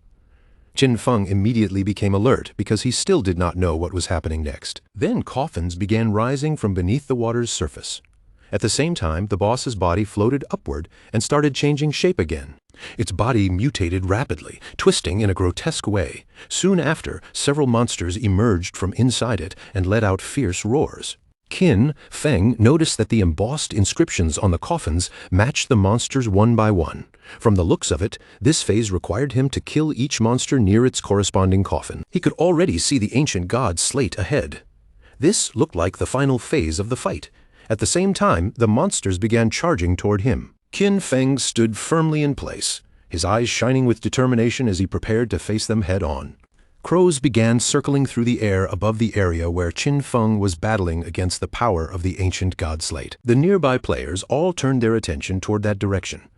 Qin Feng immediately became alert because he still did not know what was happening next. Then coffins began rising from beneath the water's surface. At the same time, the boss's body floated upward and started changing shape again. Its body mutated rapidly, twisting in a grotesque way. Soon after, several monsters emerged from inside it and let out fierce roars. Qin Feng noticed that the embossed inscriptions on the coffins matched the monsters one by one. From the looks of it, this phase required him to kill each monster near its corresponding coffin. He could already see the ancient god's slate ahead. This looked like the final phase of the fight. At the same time, the monsters began charging toward him. Qin Feng stood firmly in place, his eyes shining with determination as he prepared to face them head-on. Crows began circling through the air above the area where Qin Feng was battling against the power of the ancient god slate. The nearby players all turned their attention toward that direction.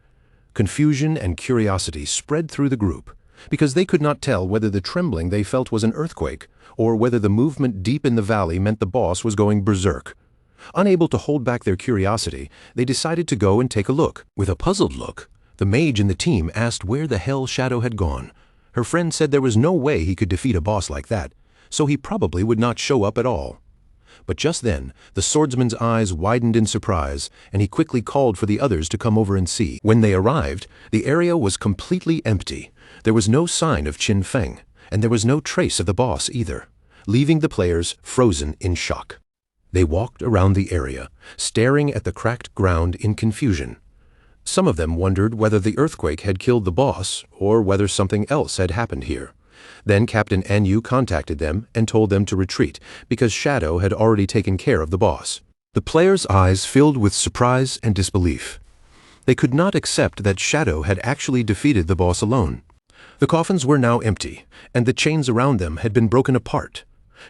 Confusion and curiosity spread through the group, because they could not tell whether the trembling they felt was an earthquake, or whether the movement deep in the valley meant the boss was going berserk. Unable to hold back their curiosity, they decided to go and take a look. With a puzzled look, the mage in the team asked where the hell Shadow had gone. Her friend said there was no way he could defeat a boss like that, so he probably would not show up at all. But just then, the swordsman's eyes widened in surprise, and he quickly called for the others to come over and see. When they arrived, the area was completely empty. There was no sign of Qin Feng, and there was no trace of the boss either, leaving the players frozen in shock. They walked around the area, staring at the cracked ground in confusion. Some of them wondered whether the earthquake had killed the boss or whether something else had happened here. Then Captain Anyu contacted them and told them to retreat because Shadow had already taken care of the boss. The players' eyes filled with surprise and disbelief. They could not accept that Shadow had actually defeated the boss alone. The coffins were now empty, and the chains around them had been broken apart.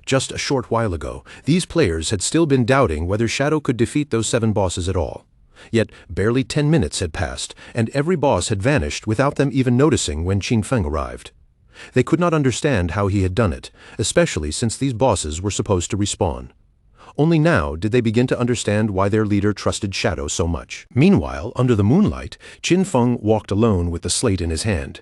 Just a short while ago, these players had still been doubting whether Shadow could defeat those 7 bosses at all. Yet barely 10 minutes had passed, and every boss had vanished without them even noticing when Qin Feng arrived. They could not understand how he had done it, especially since these bosses were supposed to respawn. Only now did they begin to understand why their leader trusted Shadow so much. Meanwhile, under the moonlight, Qin Feng walked alone with the slate in his hand.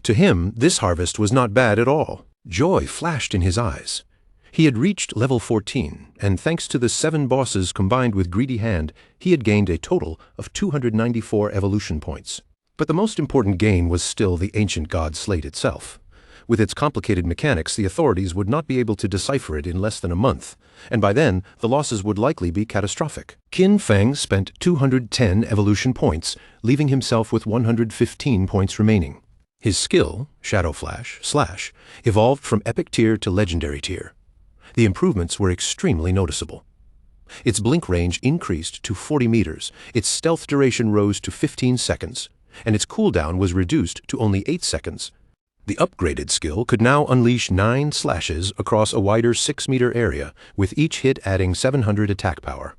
To him, this harvest was not bad at all. Joy flashed in his eyes. He had reached level 14, and thanks to the 7 bosses combined with Greedy Hand, he had gained a total of 294 evolution points. But the most important gain was still the ancient god slate itself. With its complicated mechanics, the authorities would not be able to decipher it in less than a month, and by then, the losses would likely be catastrophic. Qin Feng spent 210 evolution points, leaving himself with 115 points remaining. His skill, Shadow Flash, evolved from Epic Tier to Legendary Tier. The improvements were extremely noticeable. Its blink range increased to 40 meters, its stealth duration rose to 15 seconds, and its cooldown was reduced to only 8 seconds. The upgraded skill could now unleash 9 slashes across a wider 6-meter area, with each hit adding 700 attack power.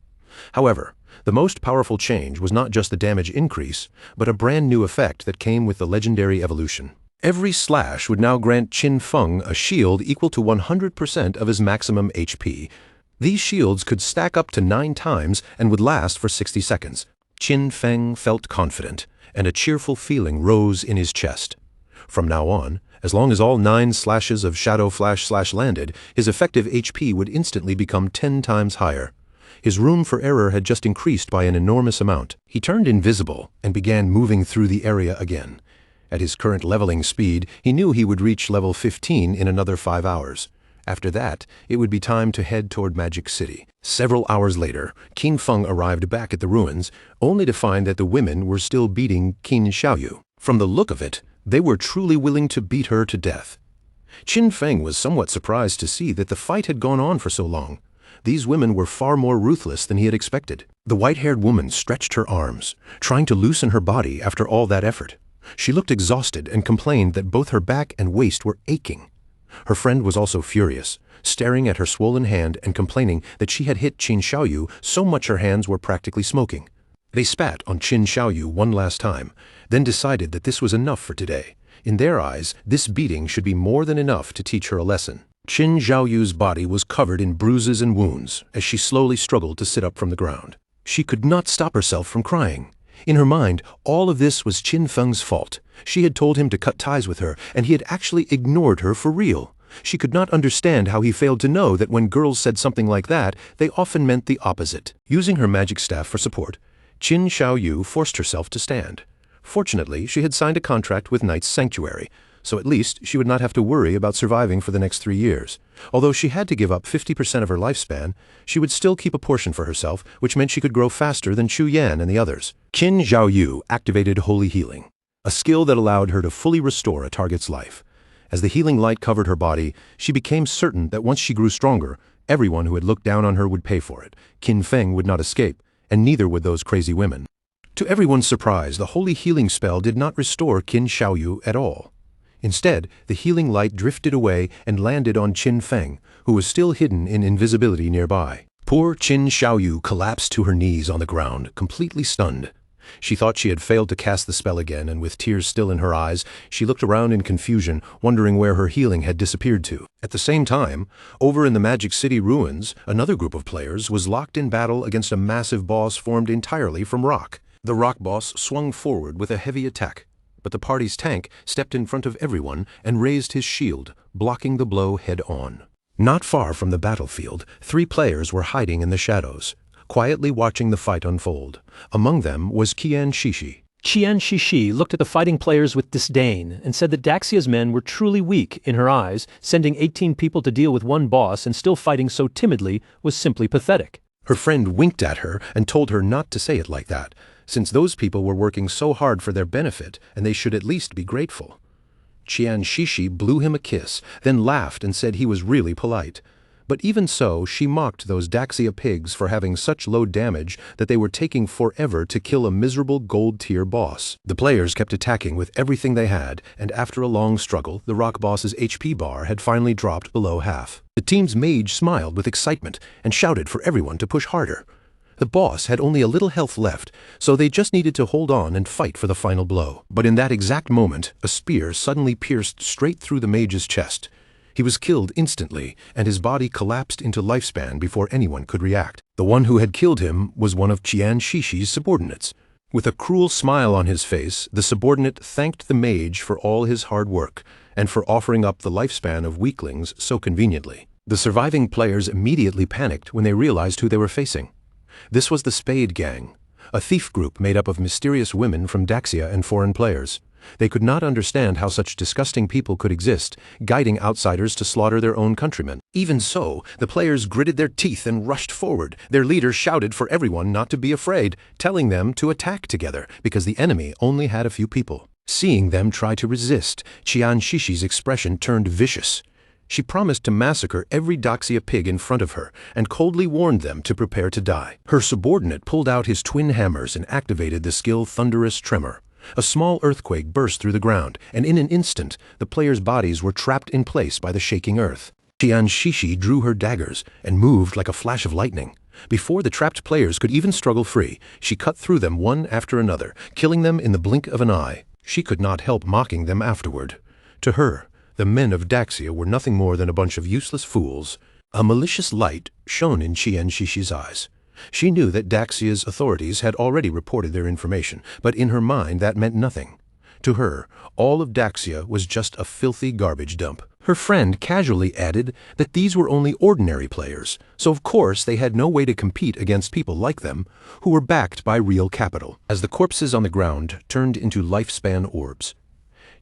However, the most powerful change was not just the damage increase, but a brand new effect that came with the legendary evolution. Every slash would now grant Qin Feng a shield equal to 100% of his maximum HP. These shields could stack up to 9 times and would last for 60 seconds. Qin Feng felt confident, and a cheerful feeling rose in his chest. From now on, as long as all 9 slashes of Shadow Flash Slash landed, his effective HP would instantly become 10 times higher. His room for error had just increased by an enormous amount. He turned invisible and began moving through the area again. At his current leveling speed, he knew he would reach level 15 in another 5 hours. After that, it would be time to head toward Magic City. Several hours later, Qin Feng arrived back at the ruins, only to find that the women were still beating Qin Xiaoyu. From the look of it, they were truly willing to beat her to death. Qin Feng was somewhat surprised to see that the fight had gone on for so long. These women were far more ruthless than he had expected. The white-haired woman stretched her arms, trying to loosen her body after all that effort. She looked exhausted and complained that both her back and waist were aching. Her friend was also furious, staring at her swollen hand and complaining that she had hit Qin Xiaoyu so much her hands were practically smoking. They spat on Qin Xiaoyu one last time, then decided that this was enough for today. In their eyes, this beating should be more than enough to teach her a lesson. Qin Xiaoyu's body was covered in bruises and wounds as she slowly struggled to sit up from the ground. She could not stop herself from crying. In her mind, all of this was Qin Feng's fault. She had told him to cut ties with her, and he had actually ignored her for real. She could not understand how he failed to know that when girls said something like that, they often meant the opposite. Using her magic staff for support, Qin Xiaoyu forced herself to stand. Fortunately, she had signed a contract with Knight's Sanctuary, so at least she would not have to worry about surviving for the next 3 years. Although she had to give up 50% of her lifespan, she would still keep a portion for herself, which meant she could grow faster than Chu Yan and the others. Qin Xiaoyu activated Holy Healing, a skill that allowed her to fully restore a target's life. As the healing light covered her body, she became certain that once she grew stronger, everyone who had looked down on her would pay for it. Qin Feng would not escape, and neither would those crazy women. To everyone's surprise, the Holy Healing spell did not restore Qin Xiaoyu at all. Instead, the healing light drifted away and landed on Qin Feng, who was still hidden in invisibility nearby. Poor Qin Xiaoyu collapsed to her knees on the ground, completely stunned. She thought she had failed to cast the spell again, and with tears still in her eyes, she looked around in confusion, wondering where her healing had disappeared to. At the same time, over in the Magic City ruins, another group of players was locked in battle against a massive boss formed entirely from rock. The rock boss swung forward with a heavy attack, but the party's tank stepped in front of everyone and raised his shield, blocking the blow head-on. Not far from the battlefield, 3 players were hiding in the shadows, quietly watching the fight unfold. Among them was Qian Shishi. Qian Shishi looked at the fighting players with disdain and said that Daxia's men were truly weak in her eyes. Sending 18 people to deal with one boss and still fighting so timidly was simply pathetic. Her friend winked at her and told her not to say it like that, since those people were working so hard for their benefit and they should at least be grateful. Qian Shishi blew him a kiss, then laughed and said he was really polite. But even so, she mocked those Daxia pigs for having such low damage that they were taking forever to kill a miserable gold-tier boss. The players kept attacking with everything they had, and after a long struggle, the rock boss's HP bar had finally dropped below half. The team's mage smiled with excitement and shouted for everyone to push harder. The boss had only a little health left, so they just needed to hold on and fight for the final blow. But in that exact moment, a spear suddenly pierced straight through the mage's chest. He was killed instantly, and his body collapsed into lifespan before anyone could react. The one who had killed him was one of Qian Shishi's subordinates. With a cruel smile on his face, the subordinate thanked the mage for all his hard work, and for offering up the lifespan of weaklings so conveniently. The surviving players immediately panicked when they realized who they were facing. This was the Spade Gang, a thief group made up of mysterious women from Daxia and foreign players. They could not understand how such disgusting people could exist, guiding outsiders to slaughter their own countrymen. Even so, the players gritted their teeth and rushed forward. Their leader shouted for everyone not to be afraid, telling them to attack together, because the enemy only had a few people. Seeing them try to resist, Qian Shishi's expression turned vicious. She promised to massacre every Daxia pig in front of her and coldly warned them to prepare to die. Her subordinate pulled out his twin hammers and activated the skill Thunderous Tremor. A small earthquake burst through the ground, and in an instant, the players' bodies were trapped in place by the shaking earth. Qianshishi drew her daggers and moved like a flash of lightning. Before the trapped players could even struggle free, she cut through them one after another, killing them in the blink of an eye. She could not help mocking them afterward. To her, the men of Daxia were nothing more than a bunch of useless fools. A malicious light shone in Qianshishi's eyes. She knew that Daxia's authorities had already reported their information, but in her mind that meant nothing. To her, all of Daxia was just a filthy garbage dump. Her friend casually added that these were only ordinary players, so of course they had no way to compete against people like them, who were backed by real capital. As the corpses on the ground turned into lifespan orbs,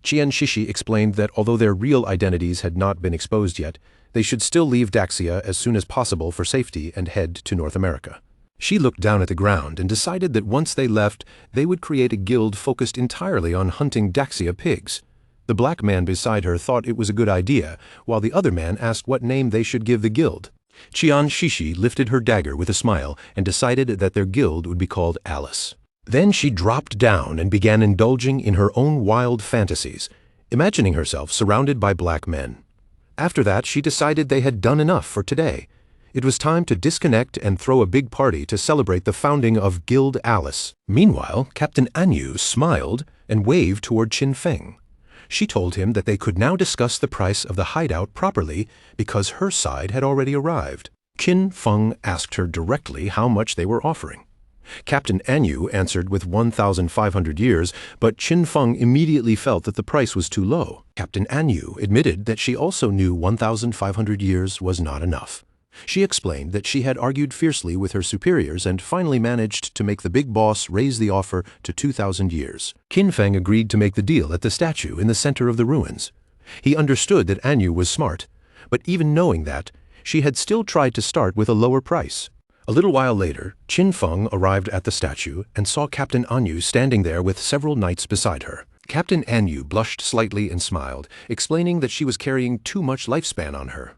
Qianshishi explained that although their real identities had not been exposed yet, they should still leave Daxia as soon as possible for safety and head to North America. She looked down at the ground and decided that once they left, they would create a guild focused entirely on hunting Daxia pigs. The black man beside her thought it was a good idea, while the other man asked what name they should give the guild. Qianshishi lifted her dagger with a smile and decided that their guild would be called Alice. Then she dropped down and began indulging in her own wild fantasies, imagining herself surrounded by black men. After that, she decided they had done enough for today. It was time to disconnect and throw a big party to celebrate the founding of Guild Alice. Meanwhile, Captain Anyu smiled and waved toward Qin Feng. She told him that they could now discuss the price of the hideout properly because her side had already arrived. Qin Feng asked her directly how much they were offering. Captain Anyu answered with 1,500 years, but Qin Feng immediately felt that the price was too low. Captain Anyu admitted that she also knew 1,500 years was not enough. She explained that she had argued fiercely with her superiors and finally managed to make the big boss raise the offer to 2,000 years. Qin Feng agreed to make the deal at the statue in the center of the ruins. He understood that Anyu was smart, but even knowing that, she had still tried to start with a lower price. A little while later, Qin Feng arrived at the statue and saw Captain Anyu standing there with several knights beside her. Captain Anyu blushed slightly and smiled, explaining that she was carrying too much lifespan on her.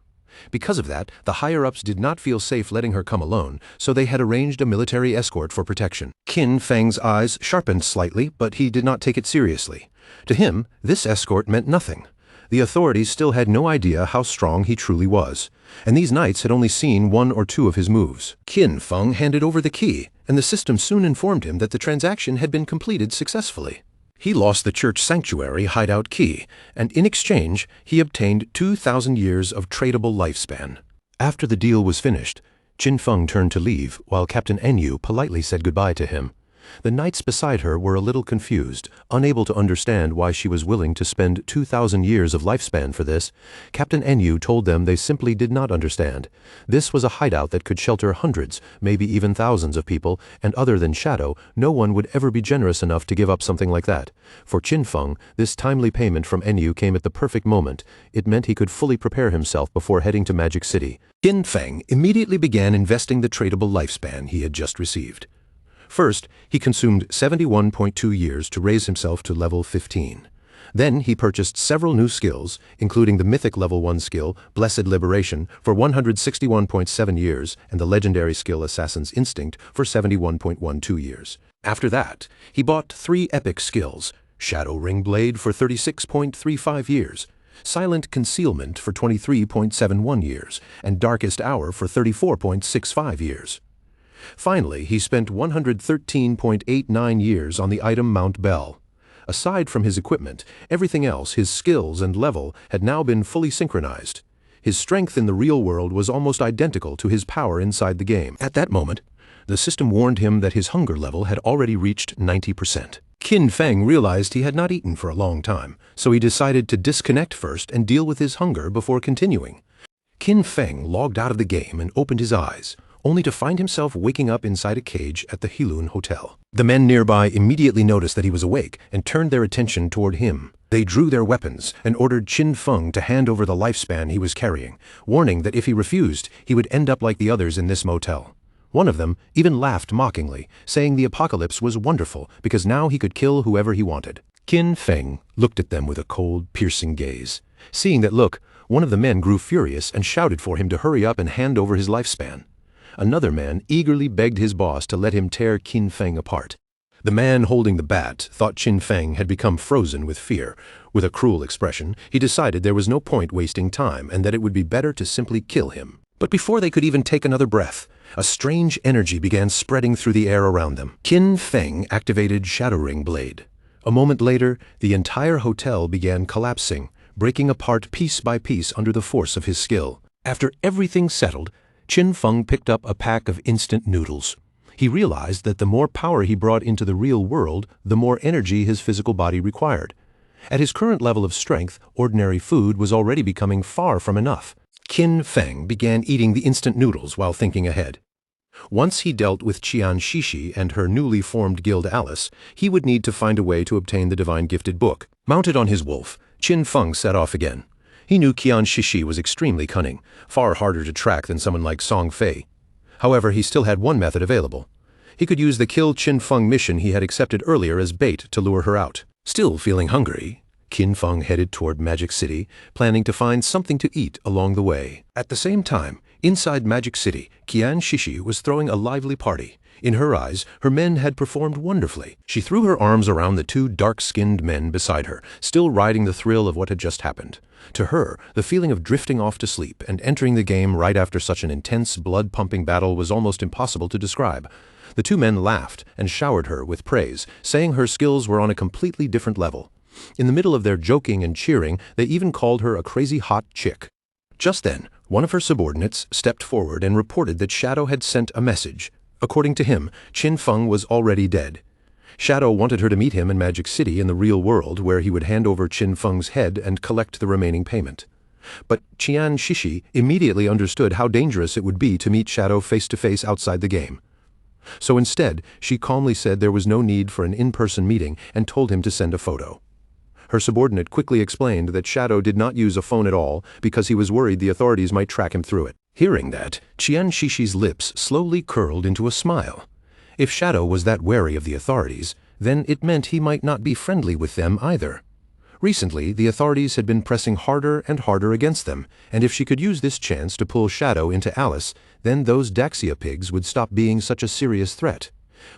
Because of that, the higher-ups did not feel safe letting her come alone, so they had arranged a military escort for protection. Qin Feng's eyes sharpened slightly, but he did not take it seriously. To him, this escort meant nothing. The authorities still had no idea how strong he truly was, and these knights had only seen one or two of his moves. Qin Feng handed over the key, and the system soon informed him that the transaction had been completed successfully. He lost the church sanctuary hideout key, and in exchange, he obtained 2,000 years of tradable lifespan. After the deal was finished, Qin Feng turned to leave, while Captain Anyu politely said goodbye to him. The knights beside her were a little confused, unable to understand why she was willing to spend 2,000 years of lifespan for this. Captain Anyu told them they simply did not understand. This was a hideout that could shelter hundreds, maybe even thousands of people, and other than Shadow, no one would ever be generous enough to give up something like that. For Qin Feng, this timely payment from Anyu came at the perfect moment. It meant he could fully prepare himself before heading to Magic City. Qin Feng immediately began investing the tradable lifespan he had just received. First, he consumed 71.2 years to raise himself to level 15. Then he purchased several new skills, including the mythic level 1 skill, Blessed Liberation, for 161.7 years, and the legendary skill Assassin's Instinct for 71.12 years. After that, he bought 3 epic skills, Shadow Ring Blade for 36.35 years, Silent Concealment for 23.71 years, and Darkest Hour for 34.65 years. Finally, he spent 113.89 years on the item Mount Bell. Aside from his equipment, everything else, his skills and level, had now been fully synchronized. His strength in the real world was almost identical to his power inside the game. At that moment, the system warned him that his hunger level had already reached 90%. Qin Feng realized he had not eaten for a long time, so he decided to disconnect first and deal with his hunger before continuing. Qin Feng logged out of the game and opened his eyes, only to find himself waking up inside a cage at the Heilun Hotel. The men nearby immediately noticed that he was awake and turned their attention toward him. They drew their weapons and ordered Qin Feng to hand over the lifespan he was carrying, warning that if he refused, he would end up like the others in this motel. One of them even laughed mockingly, saying the apocalypse was wonderful because now he could kill whoever he wanted. Qin Feng looked at them with a cold, piercing gaze. Seeing that look, One of the men grew furious and shouted for him to hurry up and hand over his lifespan. Another man eagerly begged his boss to let him tear Qin Feng apart. The man holding the bat thought Qin Feng had become frozen with fear. With a cruel expression, he decided there was no point wasting time and that it would be better to simply kill him. But before they could even take another breath, a strange energy began spreading through the air around them. Qin Feng activated Shadow Ring Blade. A moment later, the entire hotel began collapsing, breaking apart piece by piece under the force of his skill. After everything settled, Qin Feng picked up a pack of instant noodles. He realized that the more power he brought into the real world, the more energy his physical body required. At his current level of strength, ordinary food was already becoming far from enough. Qin Feng began eating the instant noodles while thinking ahead. Once he dealt with Qian Shishi and her newly formed guild Alice, he would need to find a way to obtain the Divine Gifted Book. Mounted on his wolf, Qin Feng set off again. He knew Qian Shishi was extremely cunning, far harder to track than someone like Song Fei. However, he still had one method available. He could use the Kill Qin Feng mission he had accepted earlier as bait to lure her out. Still feeling hungry, Qin Feng headed toward Magic City, planning to find something to eat along the way. At the same time, inside Magic City, Qian Shishi was throwing a lively party. In her eyes, her men had performed wonderfully. She threw her arms around the two dark-skinned men beside her, still riding the thrill of what had just happened. To her, the feeling of drifting off to sleep and entering the game right after such an intense, blood-pumping battle was almost impossible to describe. The two men laughed and showered her with praise, saying her skills were on a completely different level. In the middle of their joking and cheering, they even called her a crazy hot chick. Just then, one of her subordinates stepped forward and reported that Shadow had sent a message. According to him, Qin Feng was already dead. Shadow wanted her to meet him in Magic City in the real world, where he would hand over Qin Feng's head and collect the remaining payment. But Qian Shishi immediately understood how dangerous it would be to meet Shadow face-to-face outside the game. So instead, she calmly said there was no need for an in-person meeting and told him to send a photo. Her subordinate quickly explained that Shadow did not use a phone at all because he was worried the authorities might track him through it. Hearing that, Qian Shishi's lips slowly curled into a smile. If Shadow was that wary of the authorities, then it meant he might not be friendly with them either. Recently, the authorities had been pressing harder and harder against them, and if she could use this chance to pull Shadow into Alice, then those Daxia pigs would stop being such a serious threat.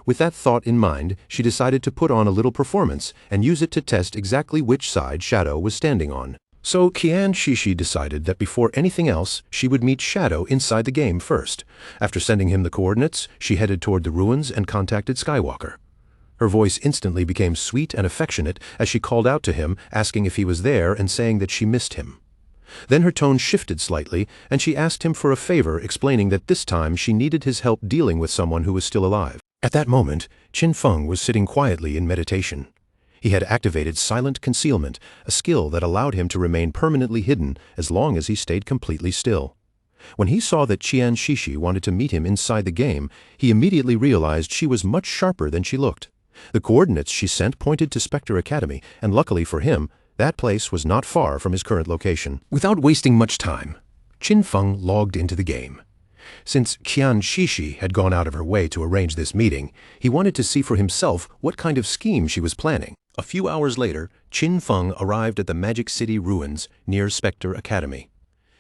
With that thought in mind, she decided to put on a little performance and use it to test exactly which side Shadow was standing on. So Qian Shishi decided that before anything else, she would meet Shadow inside the game first. After sending him the coordinates, she headed toward the ruins and contacted Skywalker. Her voice instantly became sweet and affectionate as she called out to him, asking if he was there and saying that she missed him. Then her tone shifted slightly, and she asked him for a favor, explaining that this time she needed his help dealing with someone who was still alive. At that moment, Qin Feng was sitting quietly in meditation. He had activated Silent Concealment, a skill that allowed him to remain permanently hidden as long as he stayed completely still. When he saw that Qian Shishi wanted to meet him inside the game, he immediately realized she was much sharper than she looked. The coordinates she sent pointed to Spectre Academy, and luckily for him, that place was not far from his current location. Without wasting much time, Qin Feng logged into the game. Since Qian Shishi had gone out of her way to arrange this meeting, he wanted to see for himself what kind of scheme she was planning. A few hours later, Qin Feng arrived at the Magic City ruins near Spectre Academy.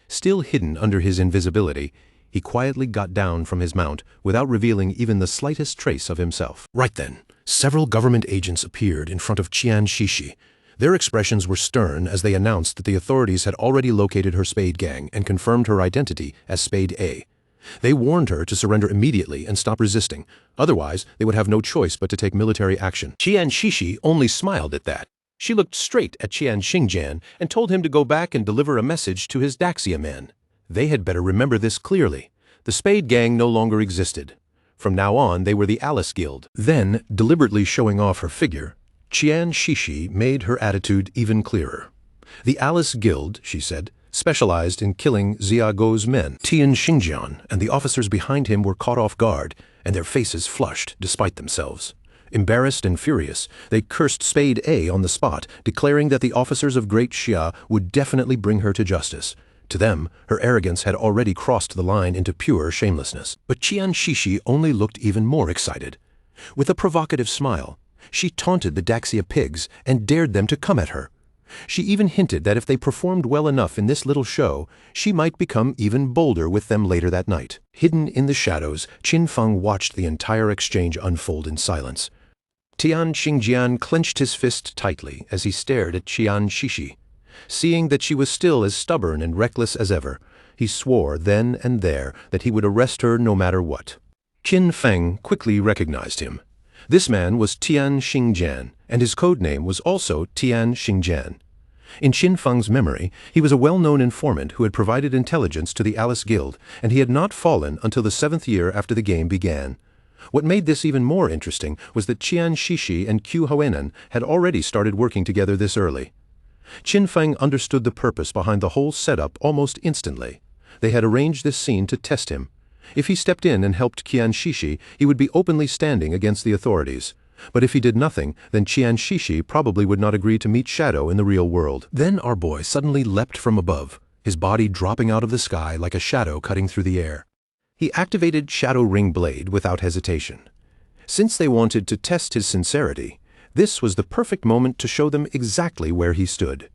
Still hidden under his invisibility, he quietly got down from his mount without revealing even the slightest trace of himself. Right then, several government agents appeared in front of Qian Shishi. Their expressions were stern as they announced that the authorities had already located her Spade Gang and confirmed her identity as Spade A. They warned her to surrender immediately and stop resisting, otherwise they would have no choice but to take military action. Qian Shishi only smiled at that. She looked straight at Qian Xingjian and told him to go back and deliver a message to his Daxia men. They had better remember this clearly. The Spade Gang no longer existed. From now on, they were the Alice Guild. Then, deliberately showing off her figure, Qian Shishi made her attitude even clearer. The Alice Guild, she said, specialized in killing Xiaoguo's men. Tian Xingjian and the officers behind him were caught off guard, and their faces flushed despite themselves. Embarrassed and furious, they cursed Spade A on the spot, declaring that the officers of Great Xia would definitely bring her to justice. To them, her arrogance had already crossed the line into pure shamelessness. But Qian Shishi only looked even more excited. With a provocative smile, she taunted the Daxia pigs and dared them to come at her. She even hinted that if they performed well enough in this little show, she might become even bolder with them later that night. Hidden in the shadows, Qin Feng watched the entire exchange unfold in silence. Tian Xingjian clenched his fist tightly as he stared at Qian Shishi. Seeing that she was still as stubborn and reckless as ever, he swore then and there that he would arrest her no matter what. Qin Feng quickly recognized him. This man was Tian Xingjian, and his code name was also Tian Xingjian. In Qin Feng's memory, he was a well-known informant who had provided intelligence to the Alice Guild, and he had not fallen until the 7th year after the game began. What made this even more interesting was that Qian Shishi and Qiu Huainan had already started working together this early. Qin Feng understood the purpose behind the whole setup almost instantly. They had arranged this scene to test him. If he stepped in and helped Qian Shishi, he would be openly standing against the authorities. But if he did nothing, then Qian Shishi probably would not agree to meet Shadow in the real world. Then our boy suddenly leapt from above, his body dropping out of the sky like a shadow cutting through the air. He activated Shadow Ring Blade without hesitation. Since they wanted to test his sincerity, this was the perfect moment to show them exactly where he stood.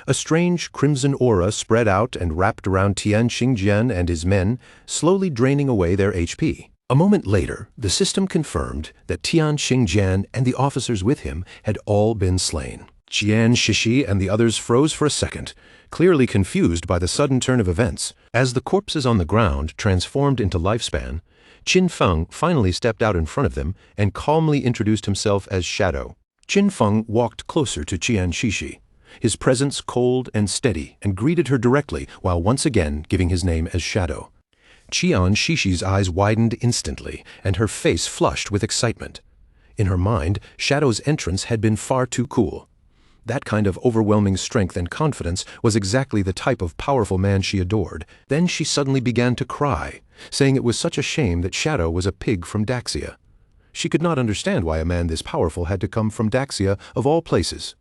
A strange crimson aura spread out and wrapped around Tian Xingjian and his men, slowly draining away their HP. A moment later, the system confirmed that Tian Xingjian and the officers with him had all been slain. Qian Shishi and the others froze for a second, clearly confused by the sudden turn of events. As the corpses on the ground transformed into lifespan, Qin Feng finally stepped out in front of them and calmly introduced himself as Shadow. Qin Feng walked closer to Qian Shishi, his presence cold and steady, and greeted her directly while once again giving his name as Shadow. Qian Shishi's eyes widened instantly, and her face flushed with excitement. In her mind, Shadow's entrance had been far too cool. That kind of overwhelming strength and confidence was exactly the type of powerful man she adored. Then she suddenly began to cry, saying it was such a shame that Shadow was a pig from Daxia. She could not understand why a man this powerful had to come from Daxia of all places.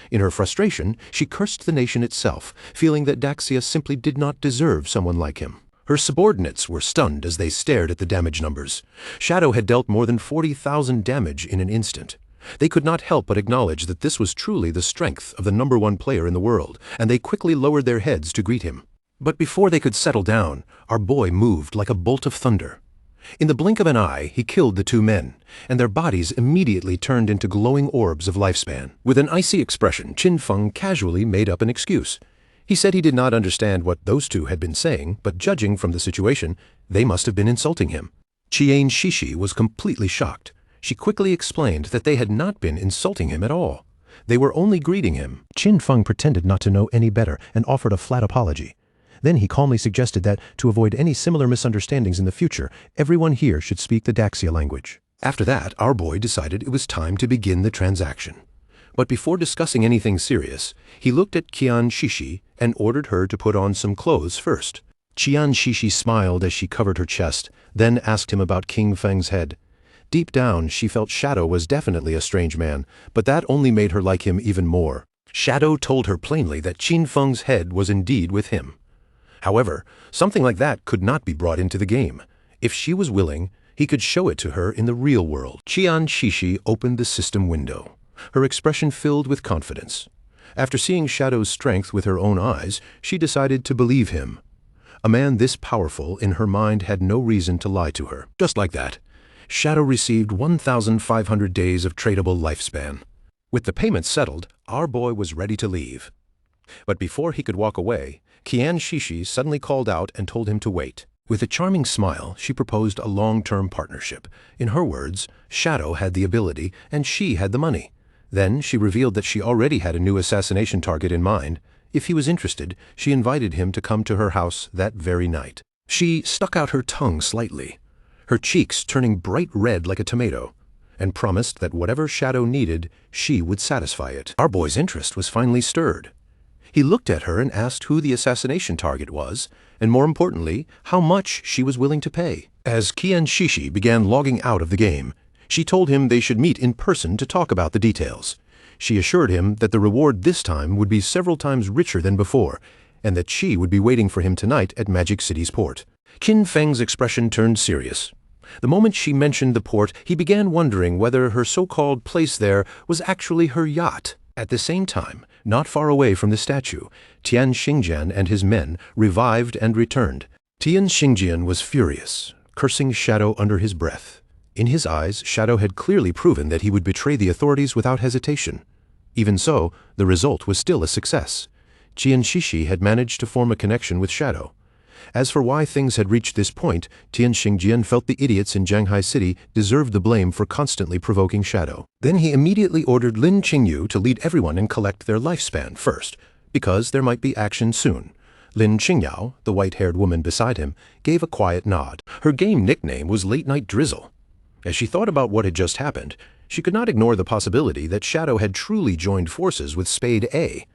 In her frustration, she cursed the nation itself, feeling that Daxia simply did not deserve someone like him. Her subordinates were stunned as they stared at the damage numbers. Shadow had dealt more than 40,000 damage in an instant. They could not help but acknowledge that this was truly the strength of the #1 player in the world, and they quickly lowered their heads to greet him. But before they could settle down, our boy moved like a bolt of thunder. In the blink of an eye, he killed the 2 men, and their bodies immediately turned into glowing orbs of lifespan. With an icy expression, Qin Feng casually made up an excuse. He said he did not understand what those 2 had been saying, but judging from the situation, they must have been insulting him. Qian Shishi was completely shocked. She quickly explained that they had not been insulting him at all. They were only greeting him. Qin Feng pretended not to know any better and offered a flat apology. Then he calmly suggested that, to avoid any similar misunderstandings in the future, everyone here should speak the Daxia language. After that, our boy decided it was time to begin the transaction. But before discussing anything serious, he looked at Qian Shishi and ordered her to put on some clothes first. Qian Shishi smiled as she covered her chest, then asked him about King Feng's head. Deep down, she felt Shadow was definitely a strange man, but that only made her like him even more. Shadow told her plainly that Qin Feng's head was indeed with him. However, something like that could not be brought into the game. If she was willing, he could show it to her in the real world. Qian Shishi opened the system window, her expression filled with confidence. After seeing Shadow's strength with her own eyes, she decided to believe him. A man this powerful in her mind had no reason to lie to her. Just like that, Shadow received 1,500 days of tradable lifespan. With the payment settled, our boy was ready to leave. But before he could walk away, Qian Shishi suddenly called out and told him to wait. With a charming smile, she proposed a long-term partnership. In her words, Shadow had the ability and she had the money. Then she revealed that she already had a new assassination target in mind. If he was interested, she invited him to come to her house that very night. She stuck out her tongue slightly, her cheeks turning bright red like a tomato, and promised that whatever Shadow needed, she would satisfy it. Our boy's interest was finally stirred. He looked at her and asked who the assassination target was, and more importantly, how much she was willing to pay. As Qian Shishi began logging out of the game, she told him they should meet in person to talk about the details. She assured him that the reward this time would be several times richer than before, and that she would be waiting for him tonight at Magic City's port. Qin Feng's expression turned serious. The moment she mentioned the port, he began wondering whether her so-called place there was actually her yacht. At the same time, Not far away from the statue, Tian Xingjian and his men revived and returned. Tian Xingjian was furious, cursing Shadow under his breath. In his eyes, Shadow had clearly proven that he would betray the authorities without hesitation. Even so, the result was still a success. Tian Xixi had managed to form a connection with Shadow. As for why things had reached this point, Tian Xingjian felt the idiots in Zhanghai City deserved the blame for constantly provoking Shadow. Then he immediately ordered Lin Qingyu to lead everyone and collect their lifespan first, because there might be action soon. Lin Qingyao, the white-haired woman beside him, gave a quiet nod. Her game nickname was Late Night Drizzle. As she thought about what had just happened, she could not ignore the possibility that Shadow had truly joined forces with Spade A.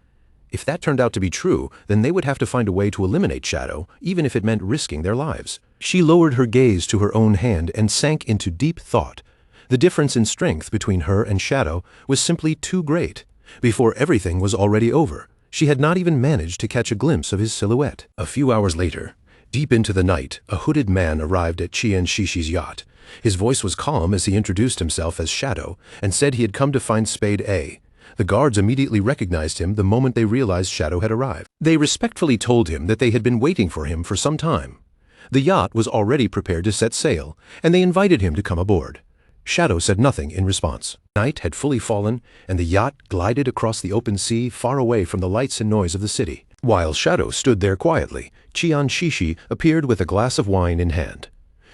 If that turned out to be true, then they would have to find a way to eliminate Shadow, even if it meant risking their lives. She lowered her gaze to her own hand and sank into deep thought. The difference in strength between her and Shadow was simply too great. Before everything was already over, she had not even managed to catch a glimpse of his silhouette. A few hours later, deep into the night, a hooded man arrived at Tian Xixi's yacht. His voice was calm as he introduced himself as Shadow and said he had come to find Spade A. The guards immediately recognized him the moment they realized Shadow had arrived. They respectfully told him that they had been waiting for him for some time. The yacht was already prepared to set sail, and they invited him to come aboard. Shadow said nothing in response. Night had fully fallen, and the yacht glided across the open sea far away from the lights and noise of the city. While Shadow stood there quietly, Tian Xixi appeared with a glass of wine in hand.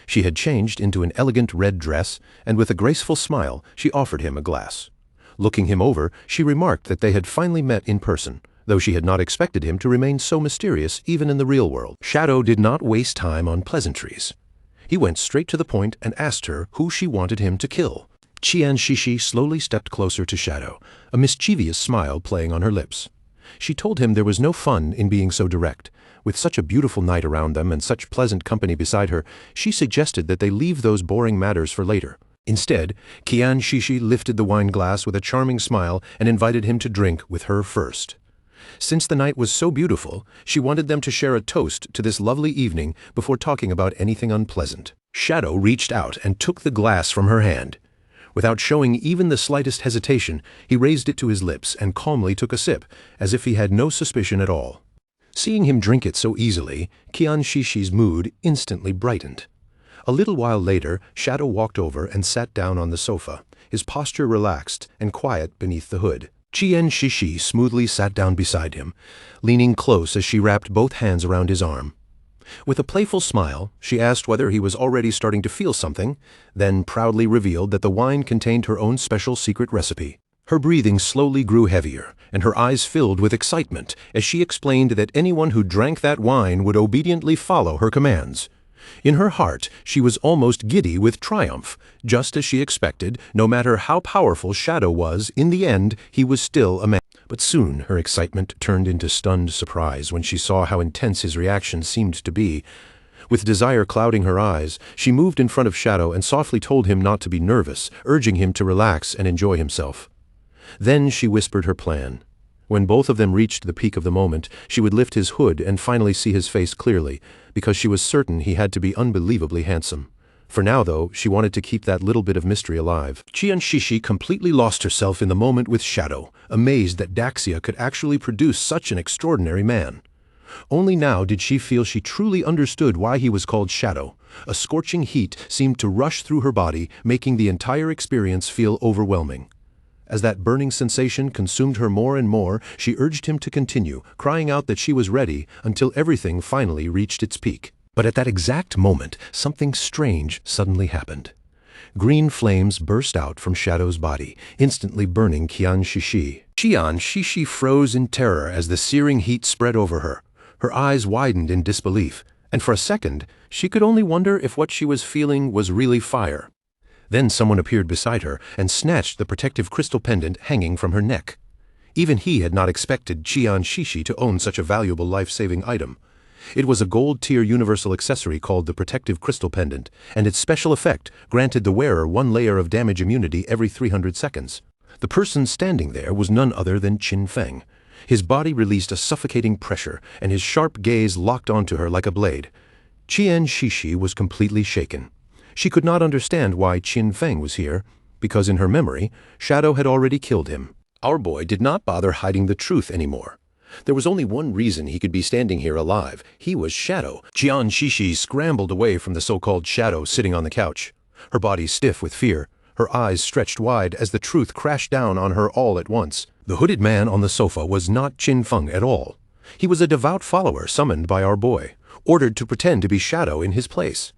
She had changed into an elegant red dress, and with a graceful smile, she offered him a glass. Looking him over, she remarked that they had finally met in person, though she had not expected him to remain so mysterious even in the real world. Shadow did not waste time on pleasantries. He went straight to the point and asked her who she wanted him to kill. Tian Xixi slowly stepped closer to Shadow, a mischievous smile playing on her lips. She told him there was no fun in being so direct. With such a beautiful night around them and such pleasant company beside her, she suggested that they leave those boring matters for later. Instead, Tian Xixi lifted the wine glass with a charming smile and invited him to drink with her first. Since the night was so beautiful, she wanted them to share a toast to this lovely evening before talking about anything unpleasant. Shadow reached out and took the glass from her hand. Without showing even the slightest hesitation, he raised it to his lips and calmly took a sip, as if he had no suspicion at all. Seeing him drink it so easily, Tian Xixi's mood instantly brightened. A little while later, Shadow walked over and sat down on the sofa, his posture relaxed and quiet beneath the hood. Tian Xixi smoothly sat down beside him, leaning close as she wrapped both hands around his arm. With a playful smile, she asked whether he was already starting to feel something, then proudly revealed that the wine contained her own special secret recipe. Her breathing slowly grew heavier, and her eyes filled with excitement as she explained that anyone who drank that wine would obediently follow her commands. In her heart, she was almost giddy with triumph. Just as she expected, no matter how powerful Shadow was, in the end, he was still a man. But soon her excitement turned into stunned surprise when she saw how intense his reaction seemed to be. With desire clouding her eyes, she moved in front of Shadow and softly told him not to be nervous, urging him to relax and enjoy himself. Then she whispered her plan. When both of them reached the peak of the moment, she would lift his hood and finally see his face clearly, because she was certain he had to be unbelievably handsome. For now, though, she wanted to keep that little bit of mystery alive. Tian Xixi completely lost herself in the moment with Shadow, amazed that Daxia could actually produce such an extraordinary man. Only now did she feel she truly understood why he was called Shadow. A scorching heat seemed to rush through her body, making the entire experience feel overwhelming. As that burning sensation consumed her more and more, she urged him to continue, crying out that she was ready until everything finally reached its peak. But at that exact moment, something strange suddenly happened. Green flames burst out from Shadow's body, instantly burning Tian Xixi. Tian Xixi froze in terror as the searing heat spread over her. Her eyes widened in disbelief, and for a second, she could only wonder if what she was feeling was really fire. Then someone appeared beside her and snatched the protective crystal pendant hanging from her neck. Even he had not expected Tian Xixi to own such a valuable life-saving item. It was a gold-tier universal accessory called the Protective Crystal Pendant, and its special effect granted the wearer 1 layer of damage immunity every 300 seconds. The person standing there was none other than Qin Feng. His body released a suffocating pressure, and his sharp gaze locked onto her like a blade. Tian Xixi was completely shaken. She could not understand why Qin Feng was here, because in her memory, Shadow had already killed him. Our boy did not bother hiding the truth anymore. There was only one reason he could be standing here alive. He was Shadow. Qian Shishi scrambled away from the so-called Shadow sitting on the couch, her body stiff with fear, her eyes stretched wide as the truth crashed down on her all at once. The hooded man on the sofa was not Qin Feng at all. He was a devout follower summoned by our boy, ordered to pretend to be Shadow in his place.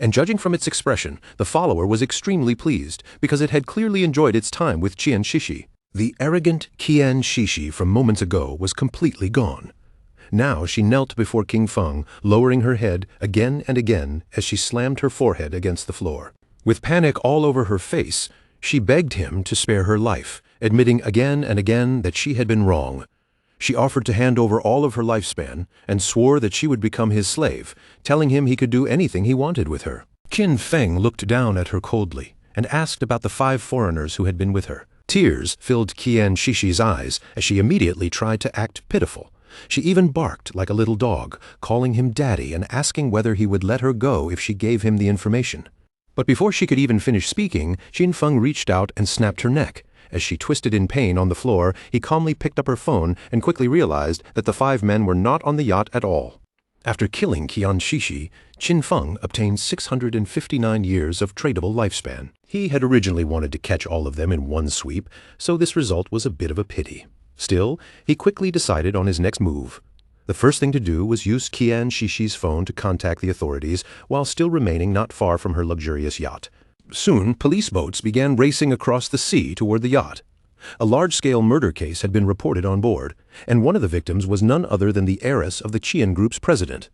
And judging from its expression, the follower was extremely pleased because it had clearly enjoyed its time with Qian Shishi. The arrogant Qian Shishi from moments ago was completely gone. Now she knelt before King Feng, lowering her head again and again as she slammed her forehead against the floor. With panic all over her face, she begged him to spare her life, admitting again and again that she had been wrong. She offered to hand over all of her lifespan and swore that she would become his slave, telling him he could do anything he wanted with her. Qin Feng looked down at her coldly and asked about the 5 foreigners who had been with her. Tears filled Qian Shishi's eyes as she immediately tried to act pitiful. She even barked like a little dog, calling him daddy and asking whether he would let her go if she gave him the information. But before she could even finish speaking, Qin Feng reached out and snapped her neck. As she twisted in pain on the floor, he calmly picked up her phone and quickly realized that the 5 men were not on the yacht at all. After killing Qian Shishi, Qin Feng obtained 659 years of tradable lifespan. He had originally wanted to catch all of them in one sweep, so this result was a bit of a pity. Still, he quickly decided on his next move. The first thing to do was use Qian Shishi's phone to contact the authorities while still remaining not far from her luxurious yacht. Soon, police boats began racing across the sea toward the yacht. A large-scale murder case had been reported on board, and one of the victims was none other than the heiress of the Qian Group's president.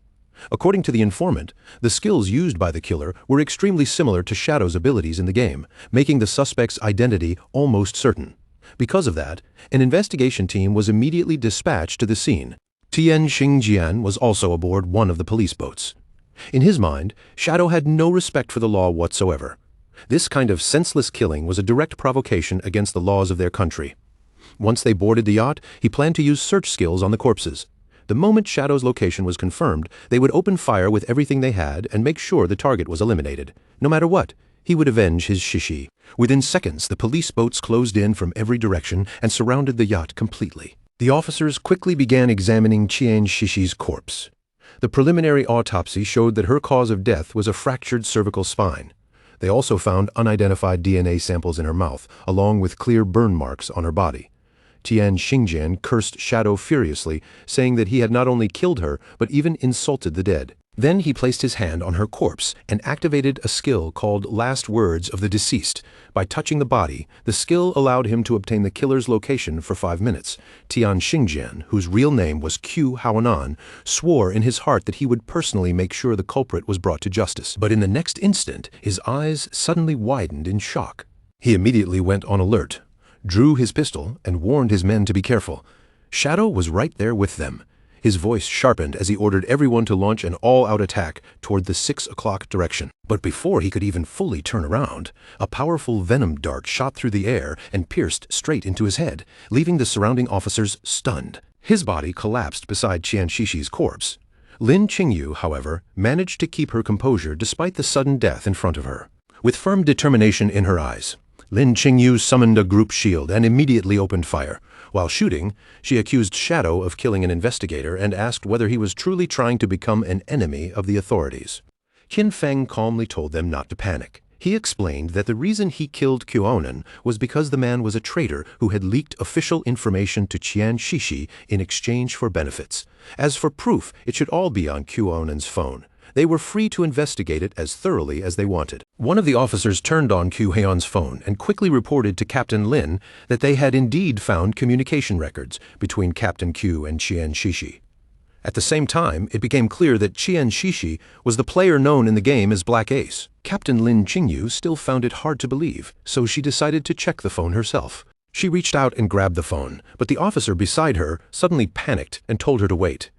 According to the informant, the skills used by the killer were extremely similar to Shadow's abilities in the game, making the suspect's identity almost certain. Because of that, an investigation team was immediately dispatched to the scene. Tian Xingjian was also aboard one of the police boats. In his mind, Shadow had no respect for the law whatsoever. This kind of senseless killing was a direct provocation against the laws of their country. Once they boarded the yacht, he planned to use search skills on the corpses. The moment Shadow's location was confirmed, they would open fire with everything they had and make sure the target was eliminated. No matter what, he would avenge his Shishi. Within seconds, the police boats closed in from every direction and surrounded the yacht completely. The officers quickly began examining Qian Shishi's corpse. The preliminary autopsy showed that her cause of death was a fractured cervical spine. They also found unidentified DNA samples in her mouth, along with clear burn marks on her body. Tian Xingjian cursed Shadow furiously, saying that he had not only killed her, but even insulted the dead. Then he placed his hand on her corpse and activated a skill called Last Words of the Deceased. By touching the body, the skill allowed him to obtain the killer's location for 5 minutes. Tian Xingjian, whose real name was Qiu Haonan, swore in his heart that he would personally make sure the culprit was brought to justice. But in the next instant, his eyes suddenly widened in shock. He immediately went on alert, drew his pistol, and warned his men to be careful. Shadow was right there with them. His voice sharpened as he ordered everyone to launch an all-out attack toward the 6 o'clock direction. But before he could even fully turn around, a powerful venom dart shot through the air and pierced straight into his head, leaving the surrounding officers stunned. His body collapsed beside Qian Shishi's corpse. Lin Qingyu, however, managed to keep her composure despite the sudden death in front of her. With firm determination in her eyes, Lin Qingyu summoned a group shield and immediately opened fire. While shooting, she accused Shadow of killing an investigator and asked whether he was truly trying to become an enemy of the authorities. Qin Feng calmly told them not to panic. He explained that the reason he killed Qiuonan was because the man was a traitor who had leaked official information to Qian Shishi in exchange for benefits. As for proof, it should all be on Qiuonan's phone. They were free to investigate it as thoroughly as they wanted. One of the officers turned on Qiu Heon's phone and quickly reported to Captain Lin that they had indeed found communication records between Captain Qiu and Qian Shishi. At the same time, it became clear that Qian Shishi was the player known in the game as Black Ace. Captain Lin Qingyu still found it hard to believe, so she decided to check the phone herself. She reached out and grabbed the phone, but the officer beside her suddenly panicked and told her to wait.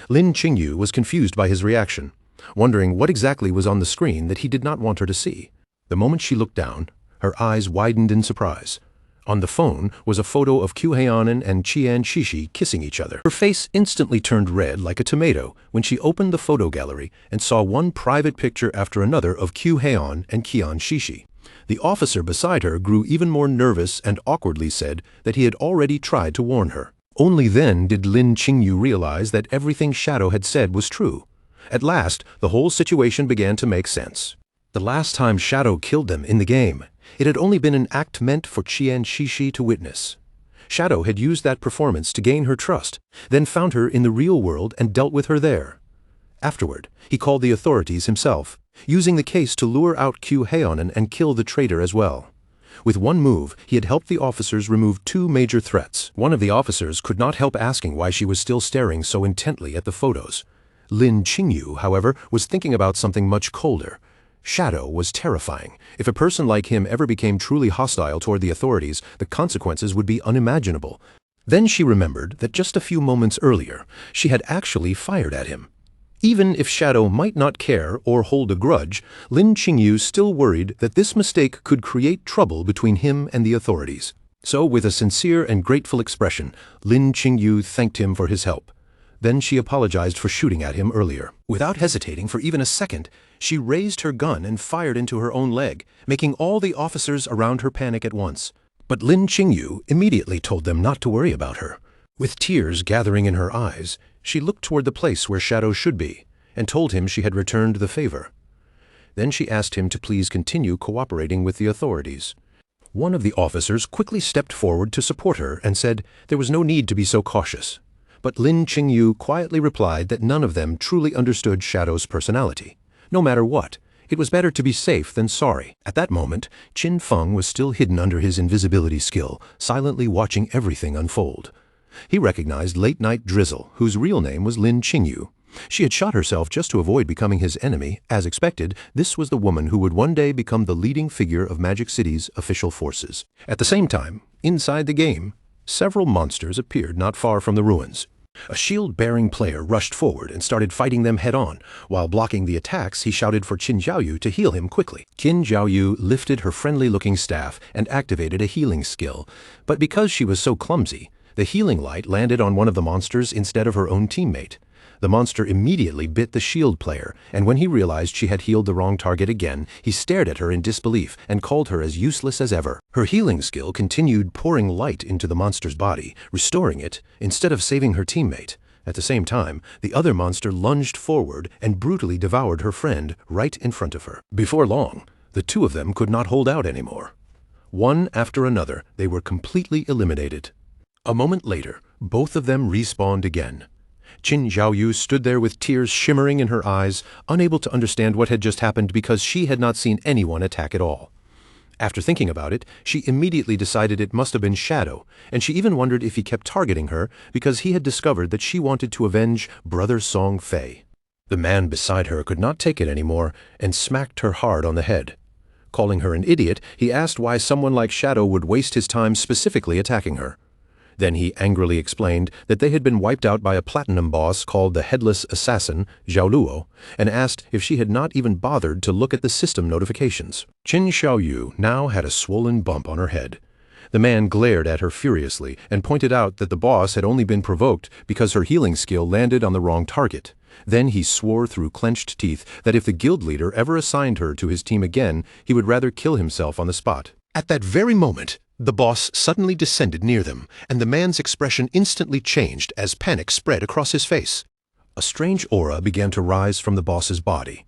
Lin Qingyu was confused by his reaction, wondering what exactly was on the screen that he did not want her to see. The moment she looked down, her eyes widened in surprise. On the phone was a photo of Qiu Heonan and Qian Shishi kissing each other. Her face instantly turned red like a tomato when she opened the photo gallery and saw one private picture after another of Qiu Heon and Qian Shishi. The officer beside her grew even more nervous and awkwardly said that he had already tried to warn her. Only then did Lin Qingyu realize that everything Shadow had said was true. At last, the whole situation began to make sense. The last time Shadow killed them in the game, it had only been an act meant for Qian Shishi to witness. Shadow had used that performance to gain her trust, then found her in the real world and dealt with her there. Afterward, he called the authorities himself, using the case to lure out Qiu Heonan and kill the traitor as well. With one move, he had helped the officers remove two major threats. One of the officers could not help asking why she was still staring so intently at the photos. Lin Qingyu, however, was thinking about something much colder. Shadow was terrifying. If a person like him ever became truly hostile toward the authorities, the consequences would be unimaginable. Then she remembered that just a few moments earlier, she had actually fired at him. Even if Shadow might not care or hold a grudge, Lin Qingyu still worried that this mistake could create trouble between him and the authorities. So, with a sincere and grateful expression, Lin Qingyu thanked him for his help. Then she apologized for shooting at him earlier. Without hesitating for even a second, she raised her gun and fired into her own leg, making all the officers around her panic at once. But Lin Qingyu immediately told them not to worry about her. With tears gathering in her eyes, she looked toward the place where Shadow should be, and told him she had returned the favor. Then she asked him to please continue cooperating with the authorities. One of the officers quickly stepped forward to support her and said there was no need to be so cautious. But Lin Qingyu quietly replied that none of them truly understood Shadow's personality. No matter what, it was better to be safe than sorry. At that moment, Qin Feng was still hidden under his invisibility skill, silently watching everything unfold. He recognized Late-Night Drizzle, whose real name was Lin Qingyu. She had shot herself just to avoid becoming his enemy. As expected, this was the woman who would one day become the leading figure of Magic City's official forces. At the same time, inside the game, several monsters appeared not far from the ruins. A shield-bearing player rushed forward and started fighting them head-on. While blocking the attacks, he shouted for Qin Jiaoyu to heal him quickly. Qin Jiaoyu lifted her friendly-looking staff and activated a healing skill. But because she was so clumsy, the healing light landed on one of the monsters instead of her own teammate. The monster immediately bit the shield player, and when he realized she had healed the wrong target again, he stared at her in disbelief and called her as useless as ever. Her healing skill continued pouring light into the monster's body, restoring it, instead of saving her teammate. At the same time, the other monster lunged forward and brutally devoured her friend right in front of her. Before long, the two of them could not hold out anymore. One after another, they were completely eliminated. A moment later, both of them respawned again. Qin Jiaoyu stood there with tears shimmering in her eyes, unable to understand what had just happened because she had not seen anyone attack at all. After thinking about it, she immediately decided it must have been Shadow, and she even wondered if he kept targeting her because he had discovered that she wanted to avenge Brother Song Fei. The man beside her could not take it anymore and smacked her hard on the head. Calling her an idiot, he asked why someone like Shadow would waste his time specifically attacking her. Then he angrily explained that they had been wiped out by a platinum boss called the Headless Assassin, Zhao Luo, and asked if she had not even bothered to look at the system notifications. Qin Xiaoyu now had a swollen bump on her head. The man glared at her furiously and pointed out that the boss had only been provoked because her healing skill landed on the wrong target. Then he swore through clenched teeth that if the guild leader ever assigned her to his team again, he would rather kill himself on the spot. At that very moment, the boss suddenly descended near them, and the man's expression instantly changed as panic spread across his face. A strange aura began to rise from the boss's body.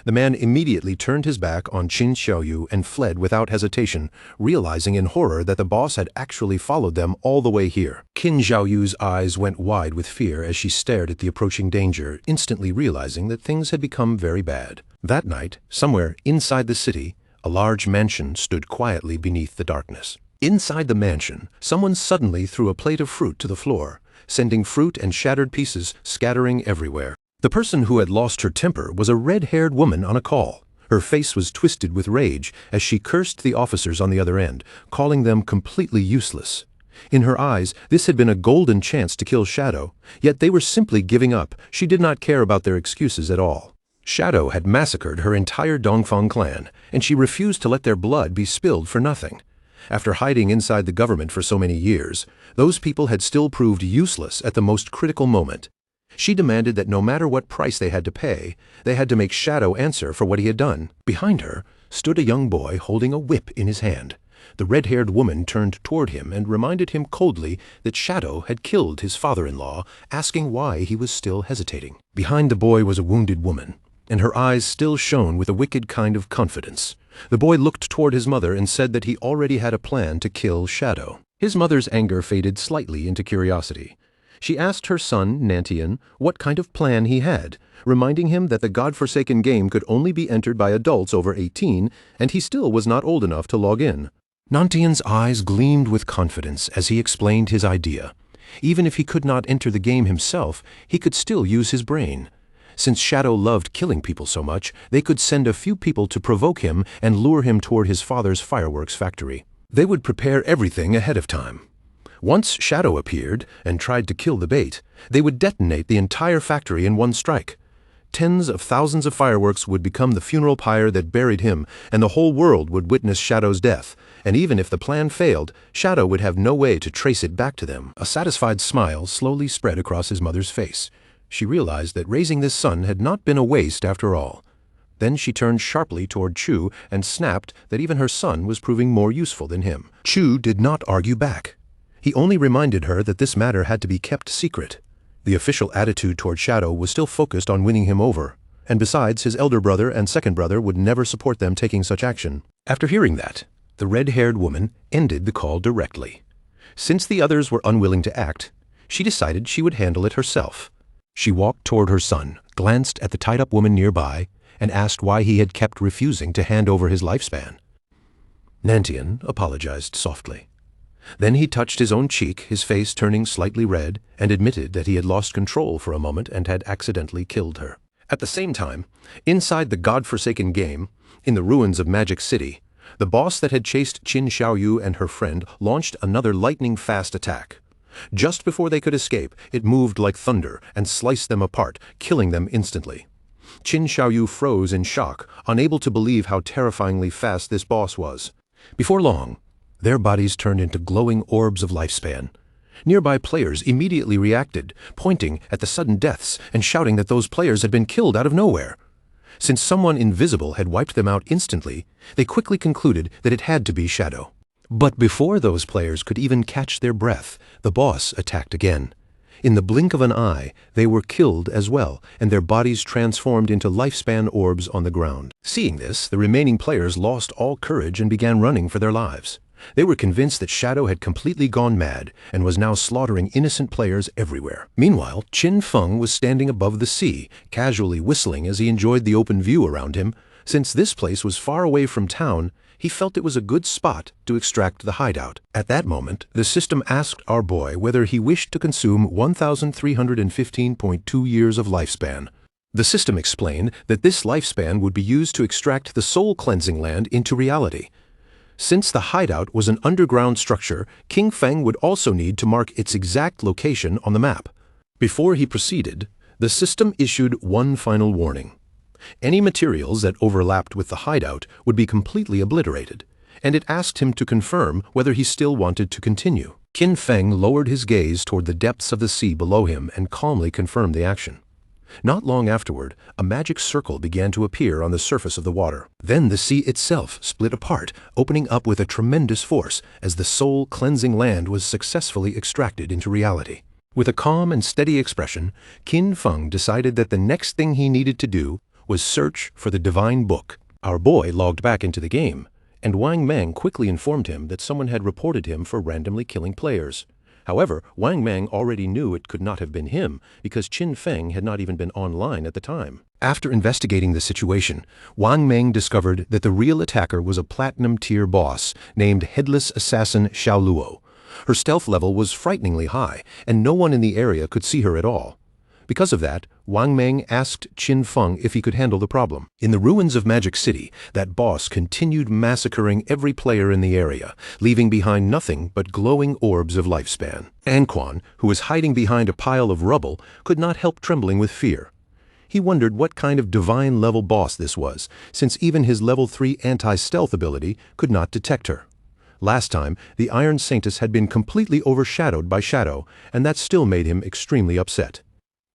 The man immediately turned his back on Qin Xiaoyu and fled without hesitation, realizing in horror that the boss had actually followed them all the way here. Qin Xiaoyu's eyes went wide with fear as she stared at the approaching danger, instantly realizing that things had become very bad. That night, somewhere inside the city, a large mansion stood quietly beneath the darkness. Inside the mansion, someone suddenly threw a plate of fruit to the floor, sending fruit and shattered pieces scattering everywhere. The person who had lost her temper was a red-haired woman on a call. Her face was twisted with rage as she cursed the officers on the other end, calling them completely useless. In her eyes, this had been a golden chance to kill Shadow, yet they were simply giving up. She did not care about their excuses at all. Shadow had massacred her entire Dongfang clan, and she refused to let their blood be spilled for nothing. After hiding inside the government for so many years, those people had still proved useless at the most critical moment. She demanded that no matter what price they had to pay, they had to make Shadow answer for what he had done. Behind her stood a young boy holding a whip in his hand. The red-haired woman turned toward him and reminded him coldly that Shadow had killed his father-in-law, asking why he was still hesitating. Behind the boy was a wounded woman, and her eyes still shone with a wicked kind of confidence. The boy looked toward his mother and said that he already had a plan to kill Shadow. His mother's anger faded slightly into curiosity. She asked her son, Nantian, what kind of plan he had, reminding him that the godforsaken game could only be entered by adults over 18, and he still was not old enough to log in. Nantian's eyes gleamed with confidence as he explained his idea. Even if he could not enter the game himself, he could still use his brain. Since Shadow loved killing people so much, they could send a few people to provoke him and lure him toward his father's fireworks factory. They would prepare everything ahead of time. Once Shadow appeared and tried to kill the bait, they would detonate the entire factory in one strike. Tens of thousands of fireworks would become the funeral pyre that buried him, and the whole world would witness Shadow's death. And even if the plan failed, Shadow would have no way to trace it back to them. A satisfied smile slowly spread across his mother's face. She realized that raising this son had not been a waste after all. Then she turned sharply toward Chu and snapped that even her son was proving more useful than him. Chu did not argue back. He only reminded her that this matter had to be kept secret. The official attitude toward Shadow was still focused on winning him over, and besides, his elder brother and second brother would never support them taking such action. After hearing that, the red-haired woman ended the call directly. Since the others were unwilling to act, she decided she would handle it herself. She walked toward her son, glanced at the tied-up woman nearby, and asked why he had kept refusing to hand over his lifespan. Nantian apologized softly. Then he touched his own cheek, his face turning slightly red, and admitted that he had lost control for a moment and had accidentally killed her. At the same time, inside the godforsaken game, in the ruins of Magic City, the boss that had chased Qin Xiaoyu and her friend launched another lightning-fast attack. Just before they could escape, it moved like thunder and sliced them apart, killing them instantly. Qin Xiaoyu froze in shock, unable to believe how terrifyingly fast this boss was. Before long, their bodies turned into glowing orbs of lifespan. Nearby players immediately reacted, pointing at the sudden deaths and shouting that those players had been killed out of nowhere. Since someone invisible had wiped them out instantly, they quickly concluded that it had to be Shadow. But before those players could even catch their breath, the boss attacked again. In the blink of an eye, they were killed as well, and their bodies transformed into lifespan orbs on the ground. Seeing this, the remaining players lost all courage and began running for their lives. They were convinced that Shadow had completely gone mad and was now slaughtering innocent players everywhere. Meanwhile, Qin Feng was standing above the sea, casually whistling as he enjoyed the open view around him. Since this place was far away from town, he felt it was a good spot to extract the hideout. At that moment, the system asked our boy whether he wished to consume 1,315.2 years of lifespan. The system explained that this lifespan would be used to extract the soul-cleansing land into reality. Since the hideout was an underground structure, King Feng would also need to mark its exact location on the map. Before he proceeded, the system issued one final warning. Any materials that overlapped with the hideout would be completely obliterated, and it asked him to confirm whether he still wanted to continue. Qin Feng lowered his gaze toward the depths of the sea below him and calmly confirmed the action. Not long afterward, a magic circle began to appear on the surface of the water. Then the sea itself split apart, opening up with a tremendous force as the soul-cleansing land was successfully extracted into reality. With a calm and steady expression, Qin Feng decided that the next thing he needed to do was search for the divine book. Our boy logged back into the game, and Wang Mang quickly informed him that someone had reported him for randomly killing players. However, Wang Mang already knew it could not have been him because Qin Feng had not even been online at the time. After investigating the situation, Wang Mang discovered that the real attacker was a platinum-tier boss named Headless Assassin Xiao Luo. Her stealth level was frighteningly high, and no one in the area could see her at all. Because of that, Wang Mang asked Qin Feng if he could handle the problem. In the ruins of Magic City, that boss continued massacring every player in the area, leaving behind nothing but glowing orbs of lifespan. Anquan, who was hiding behind a pile of rubble, could not help trembling with fear. He wondered what kind of divine-level boss this was, since even his level 3 anti-stealth ability could not detect her. Last time, the Iron Saintess had been completely overshadowed by Shadow, and that still made him extremely upset.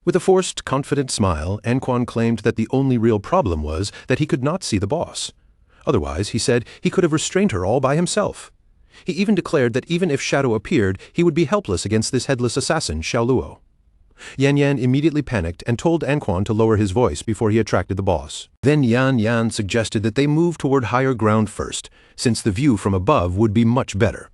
With a forced, confident smile, Anquan claimed that the only real problem was that he could not see the boss. Otherwise, he said, he could have restrained her all by himself. He even declared that even if Shadow appeared, he would be helpless against this headless assassin, Xiao Luo. Yan Yan immediately panicked and told Anquan to lower his voice before he attracted the boss. Then Yan Yan suggested that they move toward higher ground first, since the view from above would be much better.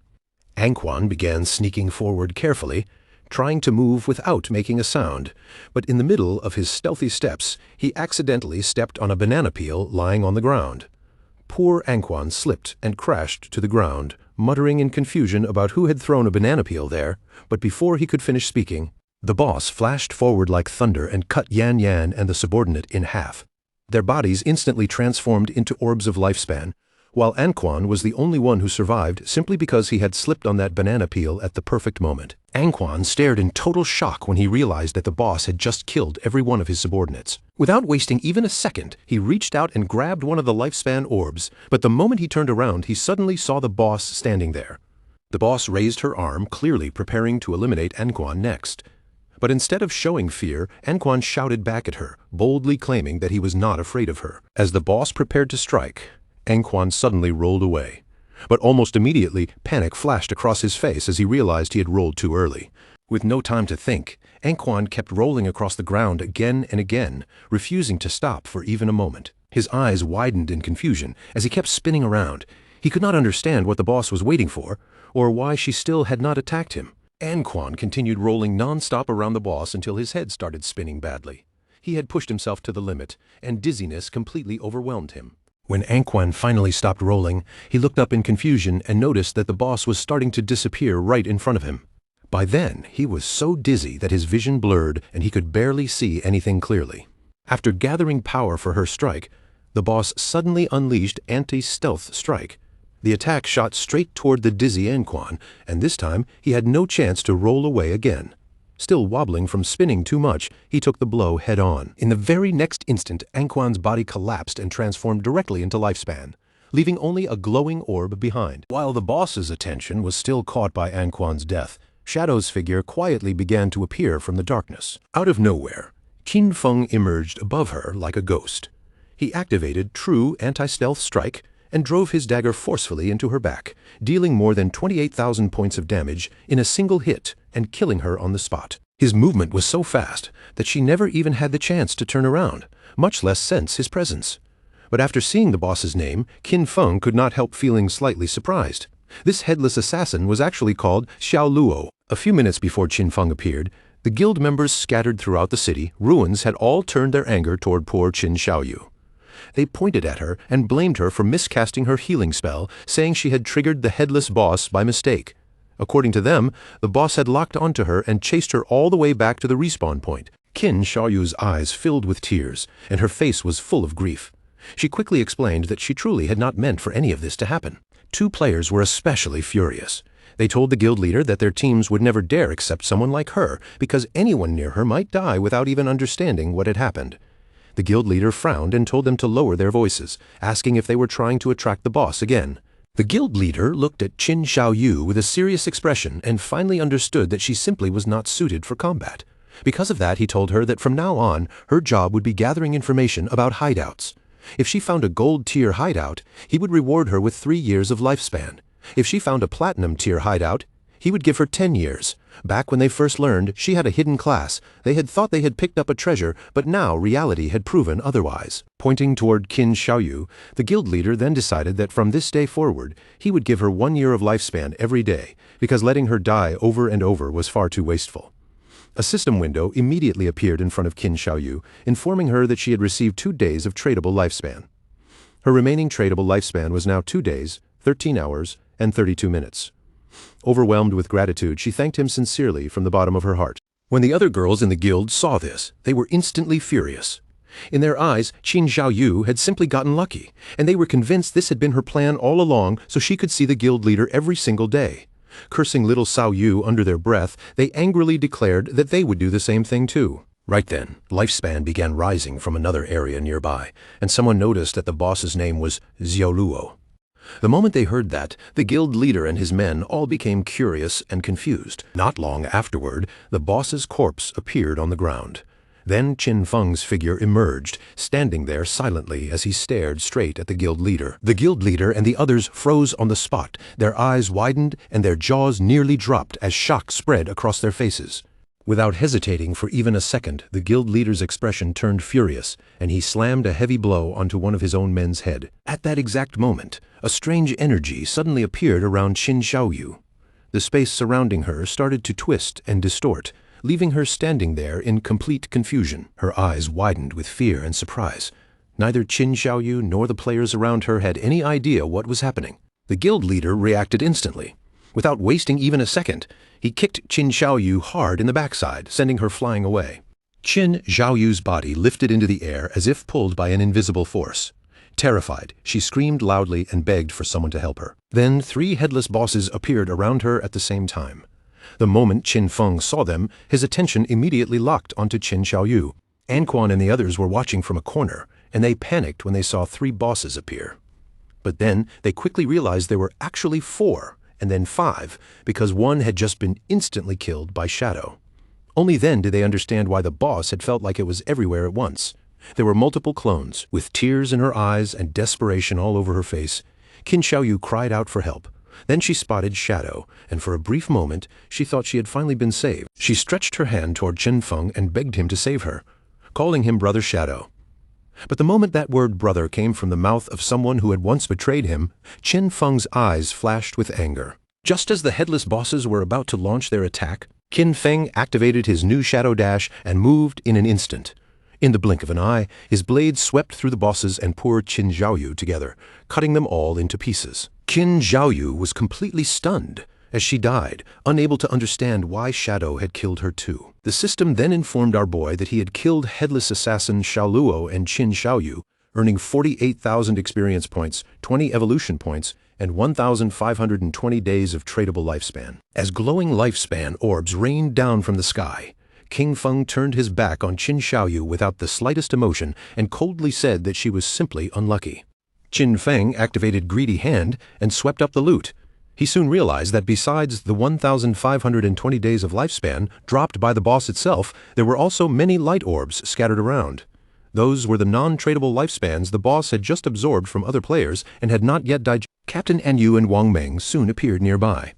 Anquan began sneaking forward carefully, trying to move without making a sound, but in the middle of his stealthy steps, he accidentally stepped on a banana peel lying on the ground. Poor Anquan slipped and crashed to the ground, muttering in confusion about who had thrown a banana peel there, but before he could finish speaking, the boss flashed forward like thunder and cut Yan Yan and the subordinate in half. Their bodies instantly transformed into orbs of lifespan, while Anquan was the only one who survived simply because he had slipped on that banana peel at the perfect moment. Anquan stared in total shock when he realized that the boss had just killed every one of his subordinates. Without wasting even a second, he reached out and grabbed one of the lifespan orbs, but the moment he turned around, he suddenly saw the boss standing there. The boss raised her arm, clearly preparing to eliminate Anquan next. But instead of showing fear, Anquan shouted back at her, boldly claiming that he was not afraid of her. As the boss prepared to strike, Anquan suddenly rolled away. But almost immediately, panic flashed across his face as he realized he had rolled too early. With no time to think, Anquan kept rolling across the ground again and again, refusing to stop for even a moment. His eyes widened in confusion as he kept spinning around. He could not understand what the boss was waiting for, or why she still had not attacked him. Anquan continued rolling non-stop around the boss until his head started spinning badly. He had pushed himself to the limit, and dizziness completely overwhelmed him. When Anquan finally stopped rolling, he looked up in confusion and noticed that the boss was starting to disappear right in front of him. By then, he was so dizzy that his vision blurred and he could barely see anything clearly. After gathering power for her strike, the boss suddenly unleashed Anti-Stealth Strike. The attack shot straight toward the dizzy Anquan, and this time he had no chance to roll away again. Still wobbling from spinning too much, he took the blow head-on. In the very next instant, Anquan's body collapsed and transformed directly into lifespan, leaving only a glowing orb behind. While the boss's attention was still caught by Anquan's death, Shadow's figure quietly began to appear from the darkness. Out of nowhere, Qin Feng emerged above her like a ghost. He activated True Anti-Stealth Strike and drove his dagger forcefully into her back, dealing more than 28,000 points of damage in a single hit and killing her on the spot. His movement was so fast that she never even had the chance to turn around, much less sense his presence. But after seeing the boss's name, Qin Feng could not help feeling slightly surprised. This headless assassin was actually called Xiao Luo. A few minutes before Qin Feng appeared, the guild members scattered throughout the city, ruins had all turned their anger toward poor Qin Xiaoyu. They pointed at her and blamed her for miscasting her healing spell, saying she had triggered the headless boss by mistake. According to them, the boss had locked onto her and chased her all the way back to the respawn point. Qin Xiaoyu's eyes filled with tears, and her face was full of grief. She quickly explained that she truly had not meant for any of this to happen. Two players were especially furious. They told the guild leader that their teams would never dare accept someone like her, because anyone near her might die without even understanding what had happened. The guild leader frowned and told them to lower their voices, asking if they were trying to attract the boss again. The guild leader looked at Qin Xiaoyu with a serious expression and finally understood that she simply was not suited for combat. Because of that, he told her that from now on, her job would be gathering information about hideouts. If she found a gold-tier hideout, he would reward her with 3 years of lifespan. If she found a platinum-tier hideout, he would give her 10 years. Back when they first learned she had a hidden class, they had thought they had picked up a treasure, but now reality had proven otherwise. Pointing toward Qin Xiaoyu, the guild leader then decided that from this day forward, he would give her 1 year of lifespan every day, because letting her die over and over was far too wasteful. A system window immediately appeared in front of Qin Xiaoyu, informing her that she had received 2 days of tradable lifespan. Her remaining tradable lifespan was now 2 days, 13 hours, and 32 minutes. Overwhelmed with gratitude, she thanked him sincerely from the bottom of her heart. When the other girls in the guild saw this, they were instantly furious. In their eyes, Qin Xiaoyu had simply gotten lucky, and they were convinced this had been her plan all along so she could see the guild leader every single day. Cursing little Cao Yu under their breath, they angrily declared that they would do the same thing too. Right then, lifespan began rising from another area nearby, and someone noticed that the boss's name was Xiao Luo. The moment they heard that, the guild leader and his men all became curious and confused. Not long afterward, the boss's corpse appeared on the ground. Then Qin Feng's figure emerged, standing there silently as he stared straight at the guild leader. The guild leader and the others froze on the spot, their eyes widened and their jaws nearly dropped as shock spread across their faces. Without hesitating for even a second, the guild leader's expression turned furious, and he slammed a heavy blow onto one of his own men's head. At that exact moment, a strange energy suddenly appeared around Qin Xiaoyu. The space surrounding her started to twist and distort, leaving her standing there in complete confusion. Her eyes widened with fear and surprise. Neither Qin Xiaoyu nor the players around her had any idea what was happening. The guild leader reacted instantly. Without wasting even a second, he kicked Qin Xiaoyu hard in the backside, sending her flying away. Qin Xiaoyu's body lifted into the air as if pulled by an invisible force. Terrified, she screamed loudly and begged for someone to help her. Then 3 headless bosses appeared around her at the same time. The moment Qin Feng saw them, his attention immediately locked onto Qin Xiaoyu. Anquan and the others were watching from a corner, and they panicked when they saw 3 bosses appear. But then they quickly realized there were actually 4, and then 5, because one had just been instantly killed by Shadow. Only then did they understand why the boss had felt like it was everywhere at once. There were multiple clones, with tears in her eyes and desperation all over her face. Qin Xiaoyu cried out for help. Then she spotted Shadow, and for a brief moment, she thought she had finally been saved. She stretched her hand toward Qin Feng and begged him to save her, calling him Brother Shadow. But the moment that word brother came from the mouth of someone who had once betrayed him, Qin Feng's eyes flashed with anger. Just as the headless bosses were about to launch their attack, Qin Feng activated his new Shadow Dash and moved in an instant. In the blink of an eye, his blade swept through the bosses and poor Qin Xiaoyu together, cutting them all into pieces. Qin Xiaoyu was completely stunned as she died, unable to understand why Shadow had killed her too. The system then informed our boy that he had killed headless assassin Xiaoluo and Qin Xiaoyu, earning 48,000 experience points, 20 evolution points, and 1,520 days of tradable lifespan. As glowing lifespan orbs rained down from the sky, King Feng turned his back on Qin Xiaoyu without the slightest emotion and coldly said that she was simply unlucky. Qin Feng activated Greedy Hand and swept up the loot. He soon realized that besides the 1,520 days of lifespan dropped by the boss itself, there were also many light orbs scattered around. Those were the non-tradable lifespans the boss had just absorbed from other players and had not yet digested. Captain Anyu and Wang Meng soon appeared nearby.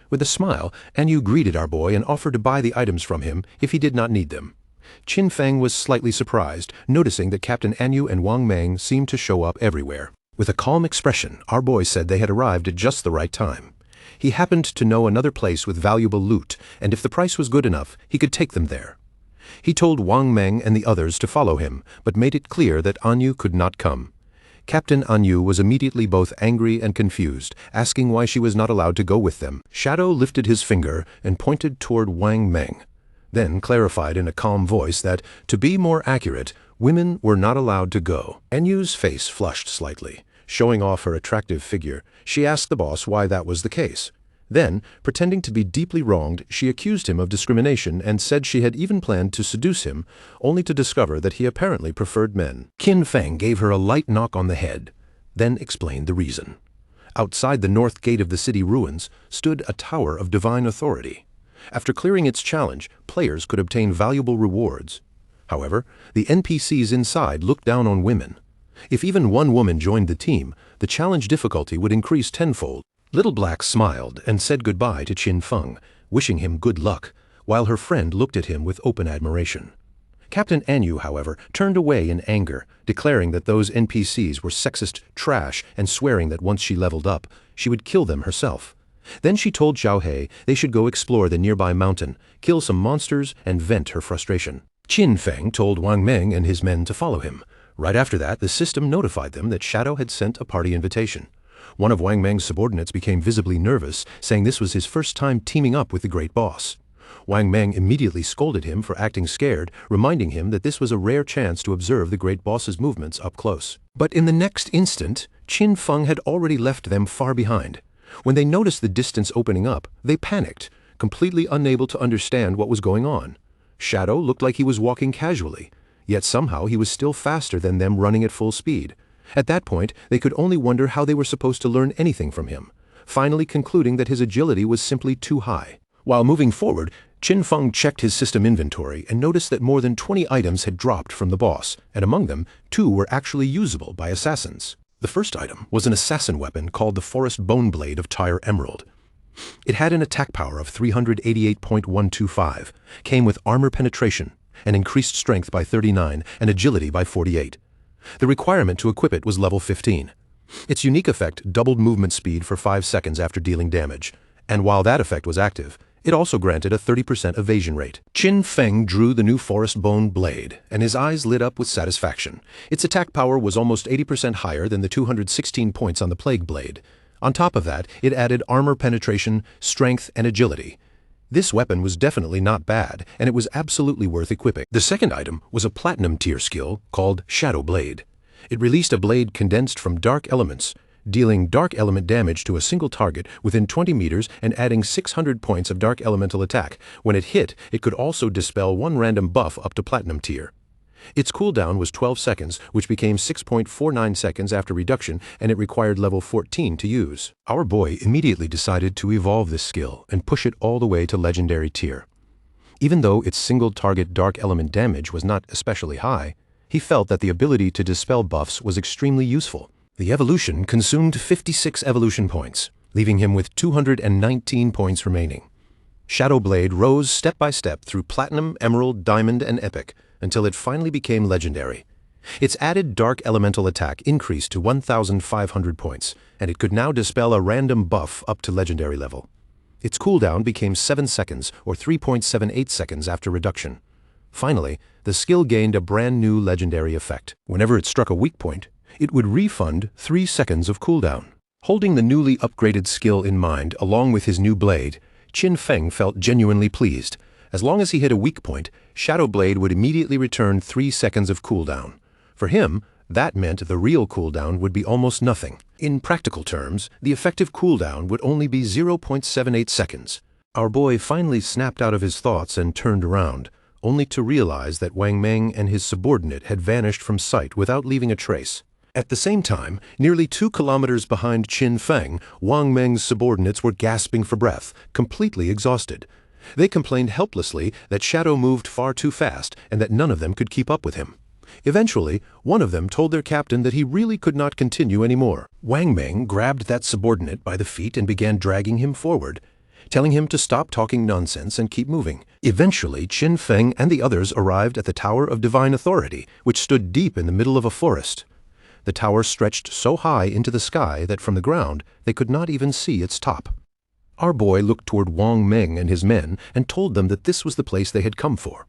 With a smile, Anyu greeted our boy and offered to buy the items from him if he did not need them. Qin Feng was slightly surprised, noticing that Captain Anyu and Wang Meng seemed to show up everywhere. With a calm expression, our boy said they had arrived at just the right time. He happened to know another place with valuable loot, and if the price was good enough, he could take them there. He told Wang Meng and the others to follow him, but made it clear that Anyu could not come. Captain Anyu was immediately both angry and confused, asking why she was not allowed to go with them. Shadow lifted his finger and pointed toward Wang Meng, then clarified in a calm voice that, to be more accurate, women were not allowed to go. Anyu's face flushed slightly. Showing off her attractive figure, she asked the boss why that was the case. Then, pretending to be deeply wronged, she accused him of discrimination and said she had even planned to seduce him, only to discover that he apparently preferred men. Qin Feng gave her a light knock on the head, then explained the reason. Outside the north gate of the city ruins stood a tower of divine authority. After clearing its challenge, players could obtain valuable rewards. However, the NPCs inside looked down on women. If even one woman joined the team, the challenge difficulty would increase tenfold. Little Black smiled and said goodbye to Qin Feng, wishing him good luck, while her friend looked at him with open admiration. Captain Anyu, however, turned away in anger, declaring that those NPCs were sexist trash and swearing that once she leveled up, she would kill them herself. Then she told Xiao He they should go explore the nearby mountain, kill some monsters, and vent her frustration. Qin Feng told Wang Meng and his men to follow him. Right after that, the system notified them that Shadow had sent a party invitation. One of Wang Meng's subordinates became visibly nervous, saying this was his first time teaming up with the great boss. Wang Meng immediately scolded him for acting scared, reminding him that this was a rare chance to observe the great boss's movements up close. But in the next instant, Qin Feng had already left them far behind. When they noticed the distance opening up, they panicked, completely unable to understand what was going on. Shadow looked like he was walking casually, yet somehow he was still faster than them running at full speed. At that point, they could only wonder how they were supposed to learn anything from him, finally concluding that his agility was simply too high. While moving forward, Qin Feng checked his system inventory and noticed that more than 20 items had dropped from the boss, and among them, 2 were actually usable by assassins. The first item was an assassin weapon called the Forest Bone Blade of Tyre Emerald. It had an attack power of 388.125, came with armor penetration, and increased strength by 39 and agility by 48. The requirement to equip it was level 15. Its unique effect doubled movement speed for 5 seconds after dealing damage, and while that effect was active, it also granted a 30% evasion rate. Qin Feng drew the new Forest Bone Blade, and his eyes lit up with satisfaction. Its attack power was almost 80% higher than the 216 points on the Plague Blade. On top of that, it added armor penetration, strength, and agility. This weapon was definitely not bad, and it was absolutely worth equipping. The second item was a platinum tier skill called Shadow Blade. It released a blade condensed from dark elements, dealing dark element damage to a single target within 20 meters and adding 600 points of dark elemental attack. When it hit, it could also dispel one random buff up to platinum tier. Its cooldown was 12 seconds, which became 6.49 seconds after reduction, and it required level 14 to use. Our boy immediately decided to evolve this skill and push it all the way to legendary tier. Even though its single target dark element damage was not especially high, he felt that the ability to dispel buffs was extremely useful. The evolution consumed 56 evolution points, leaving him with 219 points remaining. Shadow Blade rose step by step through Platinum, Emerald, Diamond, and Epic, until it finally became legendary. Its added dark elemental attack increased to 1,500 points, and it could now dispel a random buff up to legendary level. Its cooldown became 7 seconds, or 3.78 seconds after reduction. Finally, the skill gained a brand new legendary effect. Whenever it struck a weak point, it would refund 3 seconds of cooldown. Holding the newly upgraded skill in mind along with his new blade, Qin Feng felt genuinely pleased. As long as he hit a weak point, Shadow Blade would immediately return 3 seconds of cooldown. For him, that meant the real cooldown would be almost nothing. In practical terms, the effective cooldown would only be 0.78 seconds. Our boy finally snapped out of his thoughts and turned around, only to realize that Wang Meng and his subordinate had vanished from sight without leaving a trace. At the same time, nearly 2 kilometers behind Qin Feng, Wang Meng's subordinates were gasping for breath, completely exhausted. They complained helplessly that Shadow moved far too fast and that none of them could keep up with him. Eventually, one of them told their captain that he really could not continue anymore. Wang Meng grabbed that subordinate by the feet and began dragging him forward, telling him to stop talking nonsense and keep moving. Eventually, Qin Feng and the others arrived at the Tower of Divine Authority, which stood deep in the middle of a forest. The tower stretched so high into the sky that from the ground they could not even see its top. Our boy looked toward Wang Meng and his men and told them that this was the place they had come for.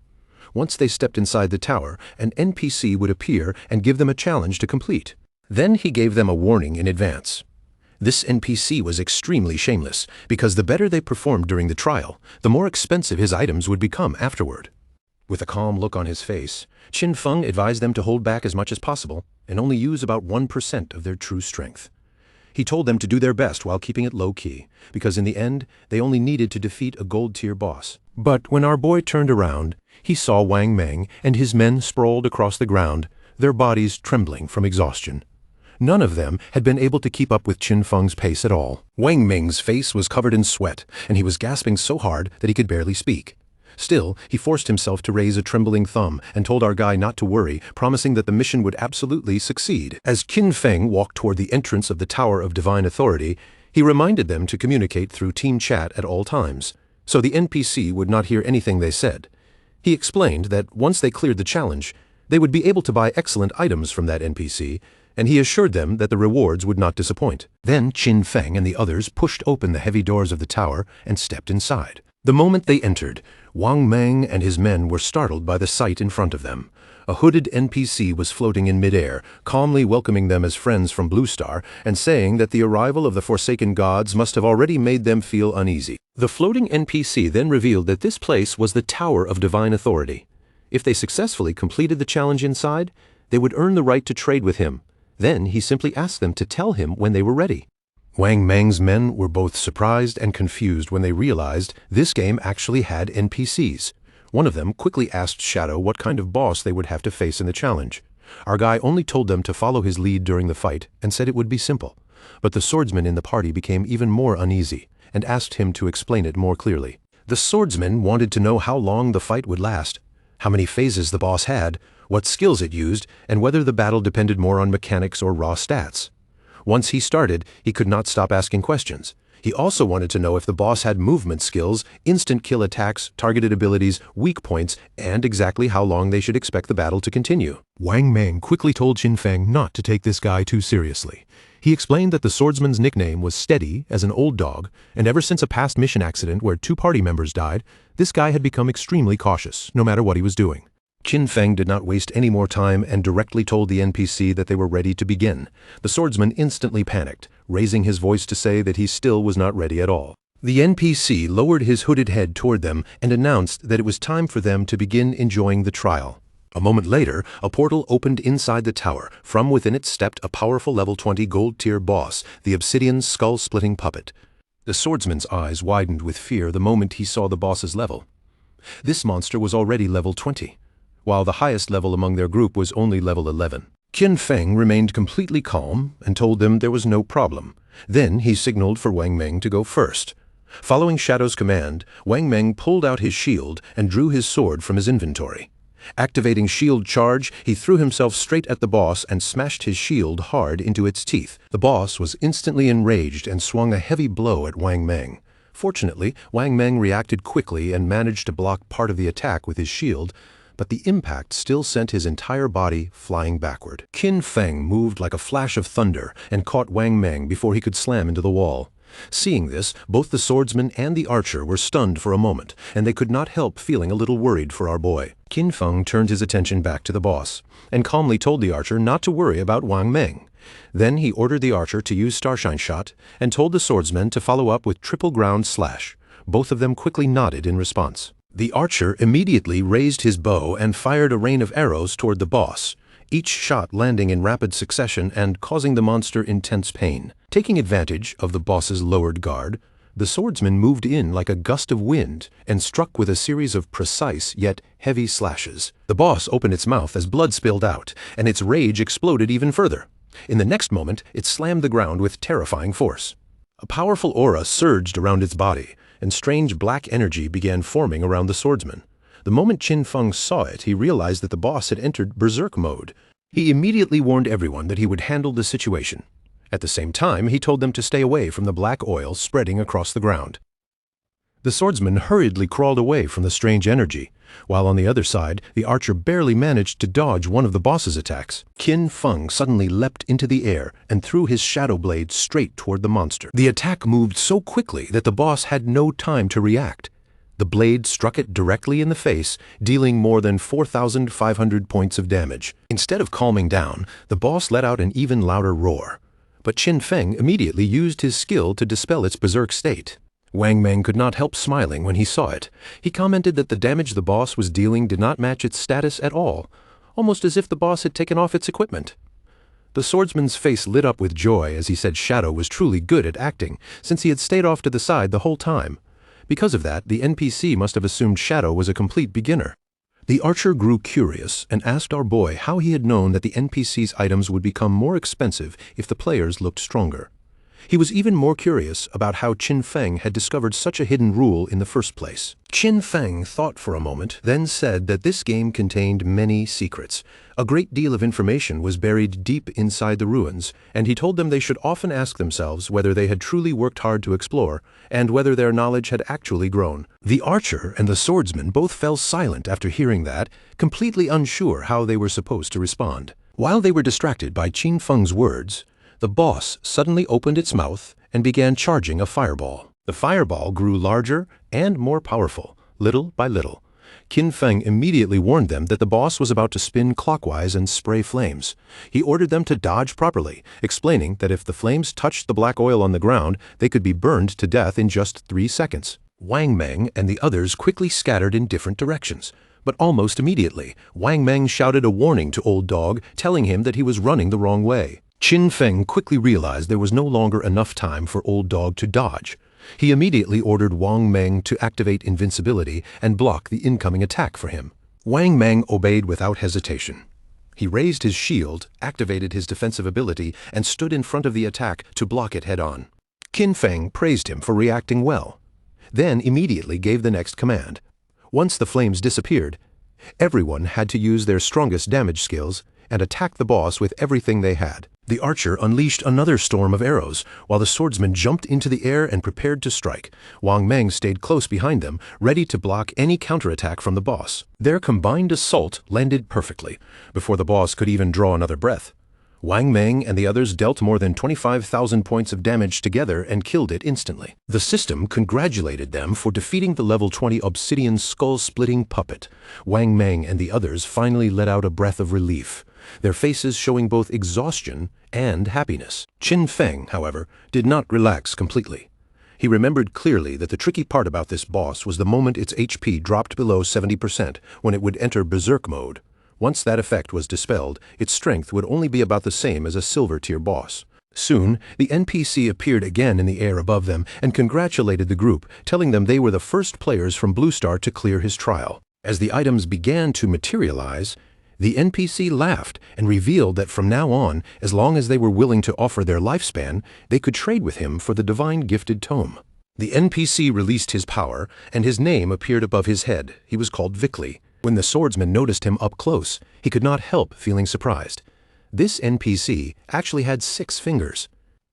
Once they stepped inside the tower, an NPC would appear and give them a challenge to complete. Then he gave them a warning in advance. This NPC was extremely shameless, because the better they performed during the trial, the more expensive his items would become afterward. With a calm look on his face, Qin Feng advised them to hold back as much as possible and only use about 1% of their true strength. He told them to do their best while keeping it low-key, because in the end, they only needed to defeat a gold-tier boss. But when our boy turned around, he saw Wang Meng and his men sprawled across the ground, their bodies trembling from exhaustion. None of them had been able to keep up with Qin Feng's pace at all. Wang Meng's face was covered in sweat, and he was gasping so hard that he could barely speak. Still, he forced himself to raise a trembling thumb and told our guy not to worry, promising that the mission would absolutely succeed. As Qin Feng walked toward the entrance of the Tower of Divine Authority, he reminded them to communicate through team chat at all times, so the NPC would not hear anything they said. He explained that once they cleared the challenge, they would be able to buy excellent items from that NPC, and he assured them that the rewards would not disappoint. Then Qin Feng and the others pushed open the heavy doors of the tower and stepped inside. The moment they entered, Wang Meng and his men were startled by the sight in front of them. A hooded NPC was floating in midair, calmly welcoming them as friends from Blue Star and saying that the arrival of the Forsaken Gods must have already made them feel uneasy. The floating NPC then revealed that this place was the Tower of Divine Authority. If they successfully completed the challenge inside, they would earn the right to trade with him. Then he simply asked them to tell him when they were ready. Wang Meng's men were both surprised and confused when they realized this game actually had NPCs. One of them quickly asked Shadow what kind of boss they would have to face in the challenge. Our guy only told them to follow his lead during the fight and said it would be simple. But the swordsman in the party became even more uneasy and asked him to explain it more clearly. The swordsman wanted to know how long the fight would last, how many phases the boss had, what skills it used, and whether the battle depended more on mechanics or raw stats. Once he started, he could not stop asking questions. He also wanted to know if the boss had movement skills, instant kill attacks, targeted abilities, weak points, and exactly how long they should expect the battle to continue. Wang Meng quickly told Qin Feng not to take this guy too seriously. He explained that the swordsman's nickname was Steady as an old dog, and ever since a past mission accident where 2 party members died, this guy had become extremely cautious, no matter what he was doing. Qin Feng did not waste any more time and directly told the NPC that they were ready to begin. The swordsman instantly panicked, raising his voice to say that he still was not ready at all. The NPC lowered his hooded head toward them and announced that it was time for them to begin enjoying the trial. A moment later, a portal opened inside the tower. From within it stepped a powerful level 20 gold-tier boss, the Obsidian skull-splitting puppet. The swordsman's eyes widened with fear the moment he saw the boss's level. This monster was already level 20, while the highest level among their group was only level 11. Qin Feng remained completely calm and told them there was no problem. Then he signaled for Wang Meng to go first. Following Shadow's command, Wang Meng pulled out his shield and drew his sword from his inventory. Activating Shield Charge, he threw himself straight at the boss and smashed his shield hard into its teeth. The boss was instantly enraged and swung a heavy blow at Wang Meng. Fortunately, Wang Meng reacted quickly and managed to block part of the attack with his shield, but the impact still sent his entire body flying backward. Qin Feng moved like a flash of thunder and caught Wang Meng before he could slam into the wall. Seeing this, both the swordsman and the archer were stunned for a moment, and they could not help feeling a little worried for our boy. Qin Feng turned his attention back to the boss, and calmly told the archer not to worry about Wang Meng. Then he ordered the archer to use Starshine Shot, and told the swordsman to follow up with Triple Ground Slash. Both of them quickly nodded in response. The archer immediately raised his bow and fired a rain of arrows toward the boss, each shot landing in rapid succession and causing the monster intense pain. Taking advantage of the boss's lowered guard, the swordsman moved in like a gust of wind and struck with a series of precise yet heavy slashes. The boss opened its mouth as blood spilled out, and its rage exploded even further. In the next moment, it slammed the ground with terrifying force. A powerful aura surged around its body, and strange black energy began forming around the swordsman. The moment Qin Feng saw it, he realized that the boss had entered berserk mode. He immediately warned everyone that he would handle the situation. At the same time, he told them to stay away from the black oil spreading across the ground. The swordsman hurriedly crawled away from the strange energy, while on the other side, the archer barely managed to dodge one of the boss's attacks. Qin Feng suddenly leapt into the air and threw his shadow blade straight toward the monster. The attack moved so quickly that the boss had no time to react. The blade struck it directly in the face, dealing more than 4,500 points of damage. Instead of calming down, the boss let out an even louder roar. But Qin Feng immediately used his skill to dispel its berserk state. Wang Meng could not help smiling when he saw it. He commented that the damage the boss was dealing did not match its status at all, almost as if the boss had taken off its equipment. The swordsman's face lit up with joy as he said Shadow was truly good at acting, since he had stayed off to the side the whole time. Because of that, the NPC must have assumed Shadow was a complete beginner. The archer grew curious and asked our boy how he had known that the NPC's items would become more expensive if the players looked stronger. He was even more curious about how Qin Feng had discovered such a hidden rule in the first place. Qin Feng thought for a moment, then said that this game contained many secrets. A great deal of information was buried deep inside the ruins, and he told them they should often ask themselves whether they had truly worked hard to explore, and whether their knowledge had actually grown. The archer and the swordsman both fell silent after hearing that, completely unsure how they were supposed to respond. While they were distracted by Qin Feng's words, the boss suddenly opened its mouth and began charging a fireball. The fireball grew larger and more powerful, little by little. Qin Feng immediately warned them that the boss was about to spin clockwise and spray flames. He ordered them to dodge properly, explaining that if the flames touched the black oil on the ground, they could be burned to death in just 3 seconds. Wang Meng and the others quickly scattered in different directions. But almost immediately, Wang Meng shouted a warning to Old Dog, telling him that he was running the wrong way. Qin Feng quickly realized there was no longer enough time for Old Dog to dodge. He immediately ordered Wang Meng to activate invincibility and block the incoming attack for him. Wang Meng obeyed without hesitation. He raised his shield, activated his defensive ability, and stood in front of the attack to block it head-on. Qin Feng praised him for reacting well. then immediately gave the next command. Once the flames disappeared, everyone had to use their strongest damage skills and attack the boss with everything they had. The archer unleashed another storm of arrows, while the swordsman jumped into the air and prepared to strike. Wang Meng stayed close behind them, ready to block any counterattack from the boss. Their combined assault landed perfectly, before the boss could even draw another breath. Wang Meng and the others dealt more than 25,000 points of damage together and killed it instantly. The system congratulated them for defeating the level 20 obsidian skull-splitting puppet. Wang Meng and the others finally let out a breath of relief, their faces showing both exhaustion and happiness. Qin Feng, however, did not relax completely. He remembered clearly that the tricky part about this boss was the moment its HP dropped below 70% when it would enter berserk mode. Once that effect was dispelled, its strength would only be about the same as a silver-tier boss. Soon, the NPC appeared again in the air above them and congratulated the group, telling them they were the first players from Blue Star to clear his trial. As the items began to materialize, the NPC laughed and revealed that from now on, as long as they were willing to offer their lifespan, they could trade with him for the divine gifted tome. The NPC released his power, and his name appeared above his head. He was called Vickley. When the swordsman noticed him up close, he could not help feeling surprised. This NPC actually had 6 fingers.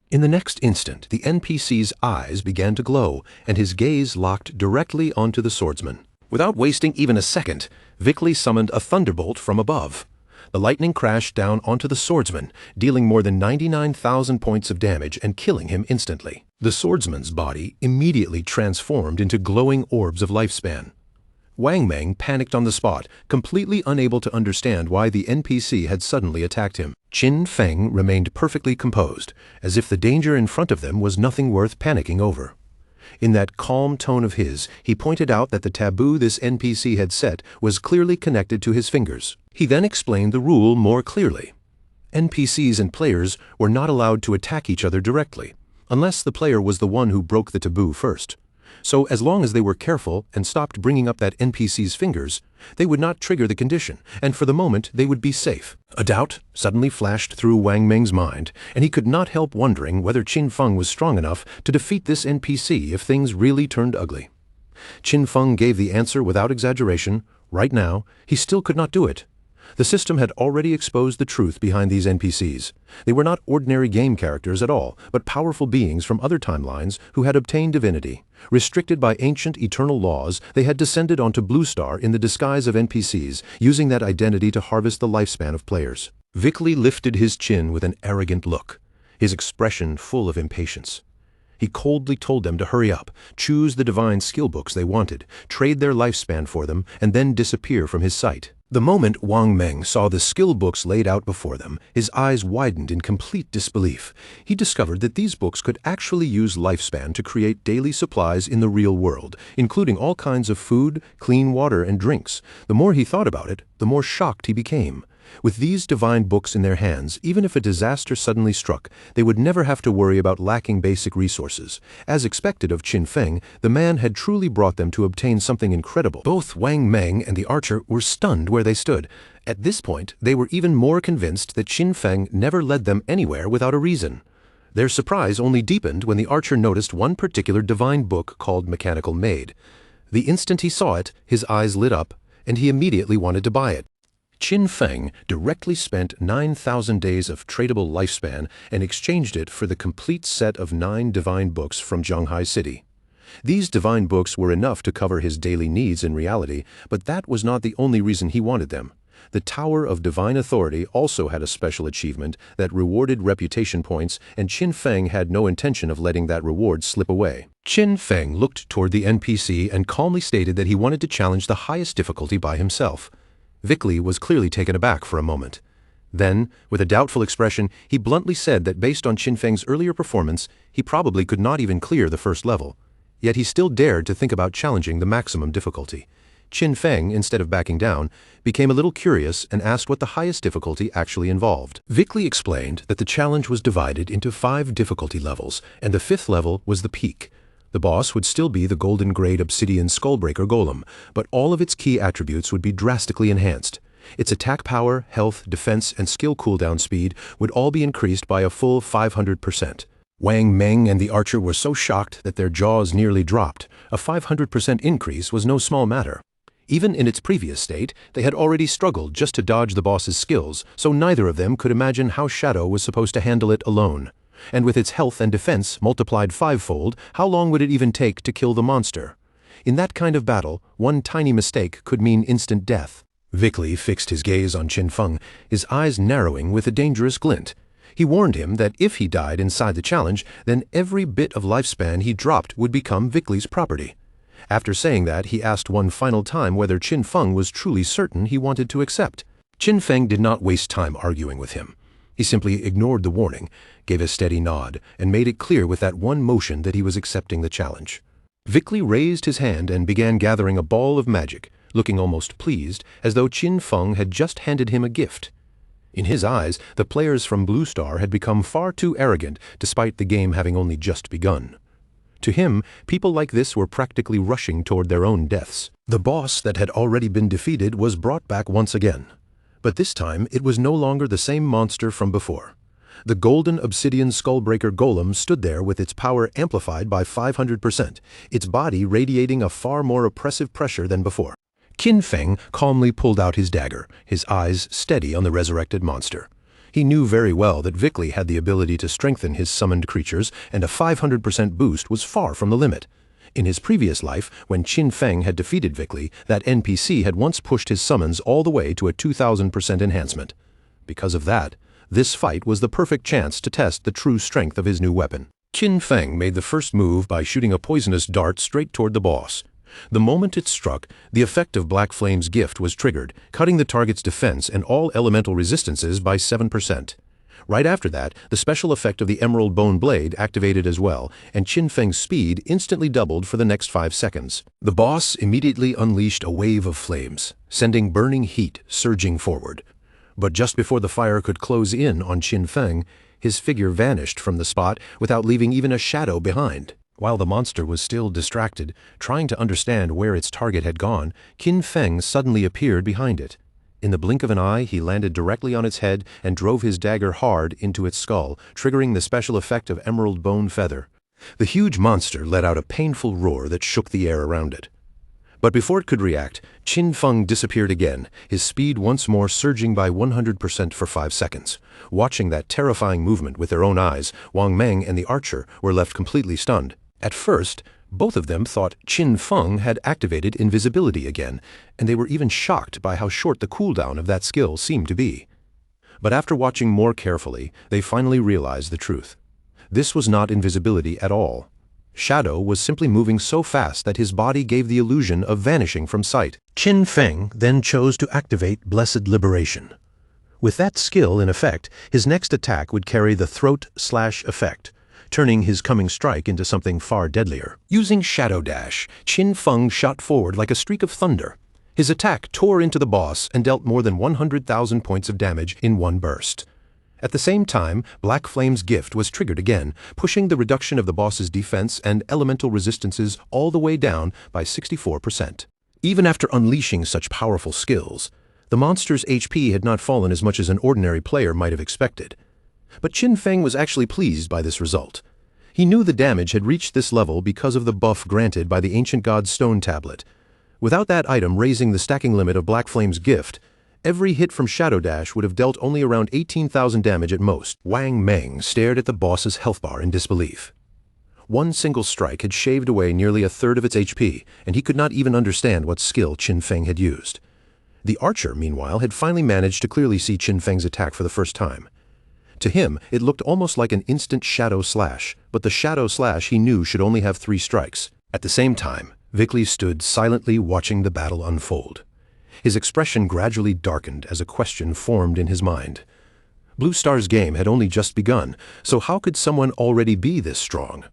In the next instant, the NPC's eyes began to glow, and his gaze locked directly onto the swordsman. Without wasting even a second, Vickley summoned a thunderbolt from above. The lightning crashed down onto the swordsman, dealing more than 99,000 points of damage and killing him instantly. The swordsman's body immediately transformed into glowing orbs of lifespan. Wang Meng panicked on the spot, completely unable to understand why the NPC had suddenly attacked him. Qin Feng remained perfectly composed, as if the danger in front of them was nothing worth panicking over. In that calm tone of his, he pointed out that the taboo this NPC had set was clearly connected to his fingers. He then explained the rule more clearly. NPCs and players were not allowed to attack each other directly, unless the player was the one who broke the taboo first. So as long as they were careful and stopped bringing up that NPC's fingers, they would not trigger the condition, and for the moment they would be safe. A doubt suddenly flashed through Wang Meng's mind, and he could not help wondering whether Qin Feng was strong enough to defeat this NPC if things really turned ugly. Qin Feng gave the answer without exaggeration. Right now, he still could not do it. The system had already exposed the truth behind these NPCs. They were not ordinary game characters at all, but powerful beings from other timelines who had obtained divinity. Restricted by ancient eternal laws, they had descended onto Blue Star in the disguise of NPCs, using that identity to harvest the lifespan of players. Vickley lifted his chin with an arrogant look, his expression full of impatience. He coldly told them to hurry up, choose the divine skill books they wanted, trade their lifespan for them, and then disappear from his sight. The moment Wang Meng saw the skill books laid out before them, his eyes widened in complete disbelief. He discovered that these books could actually use lifespan to create daily supplies in the real world, including all kinds of food, clean water, and drinks. The more he thought about it, the more shocked he became. With these divine books in their hands, even if a disaster suddenly struck, they would never have to worry about lacking basic resources. As expected of Qin Feng, the man had truly brought them to obtain something incredible. Both Wang Meng and the archer were stunned where they stood. At this point, they were even more convinced that Qin Feng never led them anywhere without a reason. Their surprise only deepened when the archer noticed one particular divine book called Mechanical Maid. The instant he saw it, his eyes lit up, and he immediately wanted to buy it. Qin Feng directly spent 9,000 days of tradable lifespan and exchanged it for the complete set of 9 divine books from Zhanghai City. These divine books were enough to cover his daily needs in reality, but that was not the only reason he wanted them. The Tower of Divine Authority also had a special achievement that rewarded reputation points, and Qin Feng had no intention of letting that reward slip away. Qin Feng looked toward the NPC and calmly stated that he wanted to challenge the highest difficulty by himself. Vickley was clearly taken aback for a moment. Then, with a doubtful expression, he bluntly said that based on Qin Feng's earlier performance, he probably could not even clear the first level. Yet he still dared to think about challenging the maximum difficulty. Qin Feng, instead of backing down, became a little curious and asked what the highest difficulty actually involved. Vickley explained that the challenge was divided into 5 difficulty levels, and the 5th level was the peak. The boss would still be the golden grade obsidian skullbreaker golem, but all of its key attributes would be drastically enhanced. Its attack power, health, defense, and skill cooldown speed would all be increased by a full 500%. Wang Meng and the archer were so shocked that their jaws nearly dropped. A 500% increase was no small matter. Even in its previous state, they had already struggled just to dodge the boss's skills, so neither of them could imagine how Shadow was supposed to handle it alone. And with its health and defense multiplied fivefold, how long would it even take to kill the monster? In that kind of battle, one tiny mistake could mean instant death. Vic Li fixed his gaze on Qin Feng, his eyes narrowing with a dangerous glint. He warned him that if he died inside the challenge, then every bit of lifespan he dropped would become Vic Li's property. After saying that, he asked one final time whether Qin Feng was truly certain he wanted to accept. Qin Feng did not waste time arguing with him. He simply ignored the warning, gave a steady nod, and made it clear with that one motion that he was accepting the challenge. Vic Li raised his hand and began gathering a ball of magic, looking almost pleased, as though Qin Feng had just handed him a gift. In his eyes, the players from Blue Star had become far too arrogant, despite the game having only just begun. To him, people like this were practically rushing toward their own deaths. The boss that had already been defeated was brought back once again. But this time, it was no longer the same monster from before. The golden obsidian skullbreaker golem stood there with its power amplified by 500%, its body radiating a far more oppressive pressure than before. Qin Feng calmly pulled out his dagger, his eyes steady on the resurrected monster. He knew very well that Vic Li had the ability to strengthen his summoned creatures, and a 500% boost was far from the limit. In his previous life, when Qin Feng had defeated Vic Li, that NPC had once pushed his summons all the way to a 2000% enhancement. Because of that, this fight was the perfect chance to test the true strength of his new weapon. Qin Feng made the first move by shooting a poisonous dart straight toward the boss. The moment it struck, the effect of Black Flame's gift was triggered, cutting the target's defense and all elemental resistances by 7%. Right after that, the special effect of the Emerald Bone Blade activated as well, and Qin Feng's speed instantly doubled for the next 5 seconds. The boss immediately unleashed a wave of flames, sending burning heat surging forward. But just before the fire could close in on Qin Feng, his figure vanished from the spot without leaving even a shadow behind. While the monster was still distracted, trying to understand where its target had gone, Qin Feng suddenly appeared behind it. In the blink of an eye, he landed directly on its head and drove his dagger hard into its skull, triggering the special effect of Emerald Bone Feather. The huge monster let out a painful roar that shook the air around it. But before it could react, Qin Feng disappeared again, his speed once more surging by 100% for 5 seconds. Watching that terrifying movement with their own eyes, Wang Meng and the archer were left completely stunned. At first, both of them thought Qin Feng had activated invisibility again, and they were even shocked by how short the cooldown of that skill seemed to be. But after watching more carefully, they finally realized the truth. This was not invisibility at all. Shadow was simply moving so fast that his body gave the illusion of vanishing from sight. Qin Feng then chose to activate Blessed Liberation. With that skill in effect, his next attack would carry the Throat Slash effect, turning his coming strike into something far deadlier. Using Shadow Dash, Qin Feng shot forward like a streak of thunder. His attack tore into the boss and dealt more than 100,000 points of damage in one burst. At the same time, Black Flame's gift was triggered again, pushing the reduction of the boss's defense and elemental resistances all the way down by 64%. Even after unleashing such powerful skills, the monster's HP had not fallen as much as an ordinary player might have expected. But Qin Feng was actually pleased by this result. He knew the damage had reached this level because of the buff granted by the Ancient God's Stone Tablet. Without that item raising the stacking limit of Black Flame's gift, every hit from Shadow Dash would have dealt only around 18,000 damage at most. Wang Meng stared at the boss's health bar in disbelief. One single strike had shaved away nearly a third of its HP, and he could not even understand what skill Qin Feng had used. The archer, meanwhile, had finally managed to clearly see Qin Feng's attack for the first time. To him, it looked almost like an instant Shadow Slash, but the Shadow Slash he knew should only have 3 strikes. At the same time, Vic Li stood silently watching the battle unfold. His expression gradually darkened as a question formed in his mind. Blue Star's game had only just begun, so how could someone already be this strong?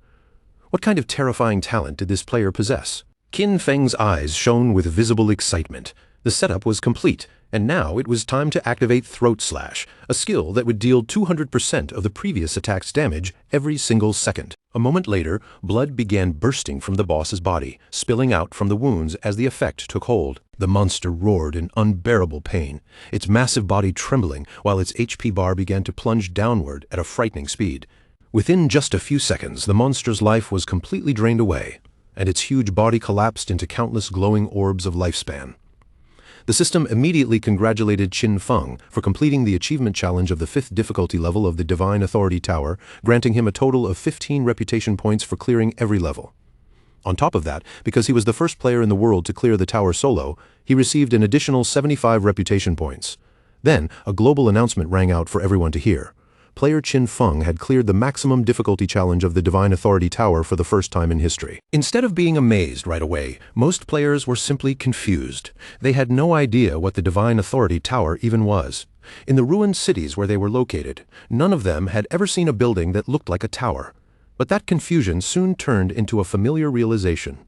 What kind of terrifying talent did this player possess? Qin Feng's eyes shone with visible excitement. The setup was complete, and now it was time to activate Throat Slash, a skill that would deal 200% of the previous attack's damage every single second. A moment later, blood began bursting from the boss's body, spilling out from the wounds as the effect took hold. The monster roared in unbearable pain, its massive body trembling while its HP bar began to plunge downward at a frightening speed. Within just a few seconds, the monster's life was completely drained away, and its huge body collapsed into countless glowing orbs of lifespan. The system immediately congratulated Qin Feng for completing the achievement challenge of the 5th difficulty level of the Divine Authority Tower, granting him a total of 15 reputation points for clearing every level. On top of that, because he was the first player in the world to clear the tower solo, he received an additional 75 reputation points. Then, a global announcement rang out for everyone to hear. Player Qin Feng had cleared the maximum difficulty challenge of the Divine Authority Tower for the first time in history. Instead of being amazed right away, most players were simply confused. They had no idea what the Divine Authority Tower even was. In the ruined cities where they were located, none of them had ever seen a building that looked like a tower. But that confusion soon turned into a familiar realization.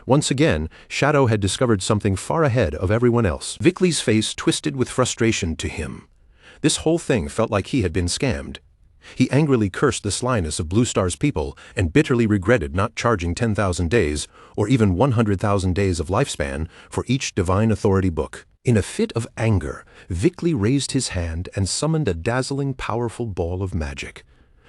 Once again, Shadow had discovered something far ahead of everyone else. Vickley's face twisted with frustration to him. This whole thing felt like he had been scammed. He angrily cursed the slyness of Blue Star's people and bitterly regretted not charging 10,000 days, or even 100,000 days of lifespan, for each Divine Authority book. In a fit of anger, Vickley raised his hand and summoned a dazzling, powerful ball of magic.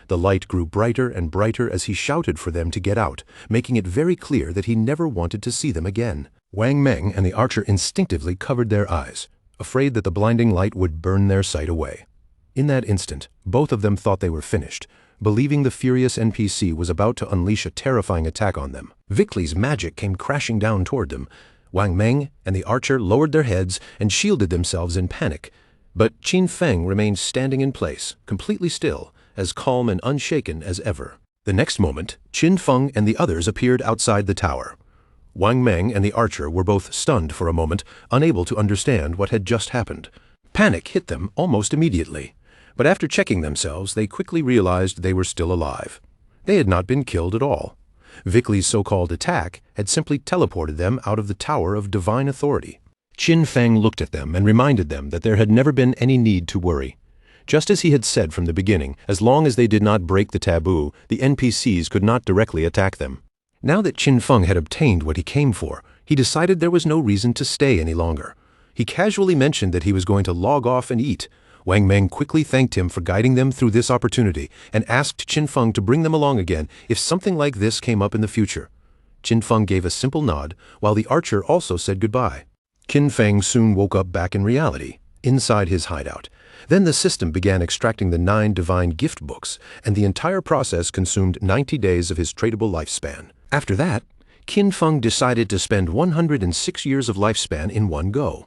The light grew brighter and brighter as he shouted for them to get out, making it very clear that he never wanted to see them again. Wang Meng and the archer instinctively covered their eyes, afraid that the blinding light would burn their sight away. In that instant, both of them thought they were finished, believing the furious NPC was about to unleash a terrifying attack on them. Vickley's magic came crashing down toward them. Wang Meng and the archer lowered their heads and shielded themselves in panic. But Qin Feng remained standing in place, completely still, as calm and unshaken as ever. The next moment, Qin Feng and the others appeared outside the tower. Wang Meng and the archer were both stunned for a moment, unable to understand what had just happened. Panic hit them almost immediately, but after checking themselves, they quickly realized they were still alive. They had not been killed at all. Vickley's so-called attack had simply teleported them out of the Tower of Divine Authority. Qin Feng looked at them and reminded them that there had never been any need to worry. Just as he had said from the beginning, as long as they did not break the taboo, the NPCs could not directly attack them. Now that Qin Feng had obtained what he came for, he decided there was no reason to stay any longer. He casually mentioned that he was going to log off and eat. Wang Meng quickly thanked him for guiding them through this opportunity and asked Qin Feng to bring them along again if something like this came up in the future. Qin Feng gave a simple nod, while the archer also said goodbye. Qin Feng soon woke up back in reality, inside his hideout. Then the system began extracting the 9 divine gift books, and the entire process consumed 90 days of his tradable lifespan. After that, Qin Feng decided to spend 106 years of lifespan in one go.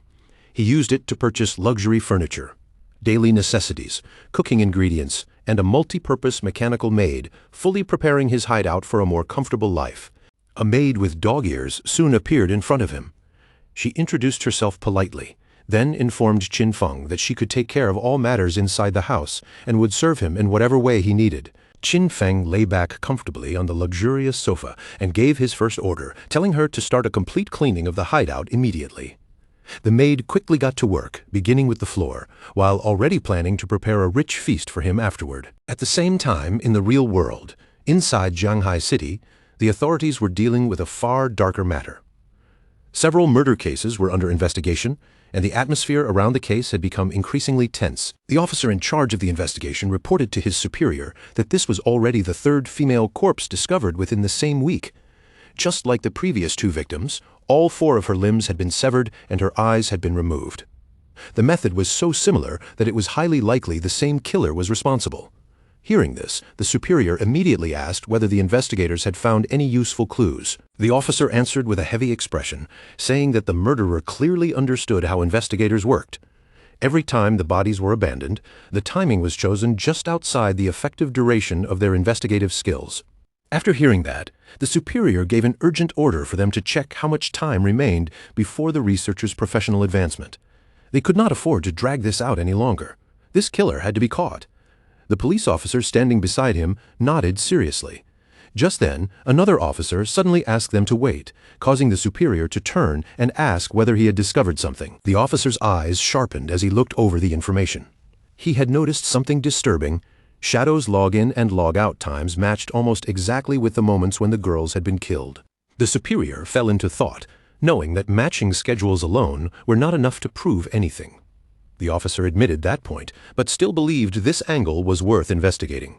He used it to purchase luxury furniture, daily necessities, cooking ingredients, and a multi-purpose mechanical maid, fully preparing his hideout for a more comfortable life. A maid with dog ears soon appeared in front of him. She introduced herself politely, then informed Qin Feng that she could take care of all matters inside the house and would serve him in whatever way he needed. Qin Feng lay back comfortably on the luxurious sofa and gave his first order, telling her to start a complete cleaning of the hideout immediately. The maid quickly got to work, beginning with the floor, while already planning to prepare a rich feast for him afterward. At the same time, in the real world, inside Jianghai City, the authorities were dealing with a far darker matter. Several murder cases were under investigation, and the atmosphere around the case had become increasingly tense. The officer in charge of the investigation reported to his superior that this was already the 3rd female corpse discovered within the same week. Just like the previous 2 victims, all 4 of her limbs had been severed and her eyes had been removed. The method was so similar that it was highly likely the same killer was responsible. Hearing this, the superior immediately asked whether the investigators had found any useful clues. The officer answered with a heavy expression, saying that the murderer clearly understood how investigators worked. Every time the bodies were abandoned, the timing was chosen just outside the effective duration of their investigative skills. After hearing that, the superior gave an urgent order for them to check how much time remained before the researchers' professional advancement. They could not afford to drag this out any longer. This killer had to be caught. The police officer standing beside him nodded seriously. Just then, another officer suddenly asked them to wait, causing the superior to turn and ask whether he had discovered something. The officer's eyes sharpened as he looked over the information. He had noticed something disturbing. Shadow's log-in and log-out times matched almost exactly with the moments when the girls had been killed. The superior fell into thought, knowing that matching schedules alone were not enough to prove anything. The officer admitted that point, but still believed this angle was worth investigating.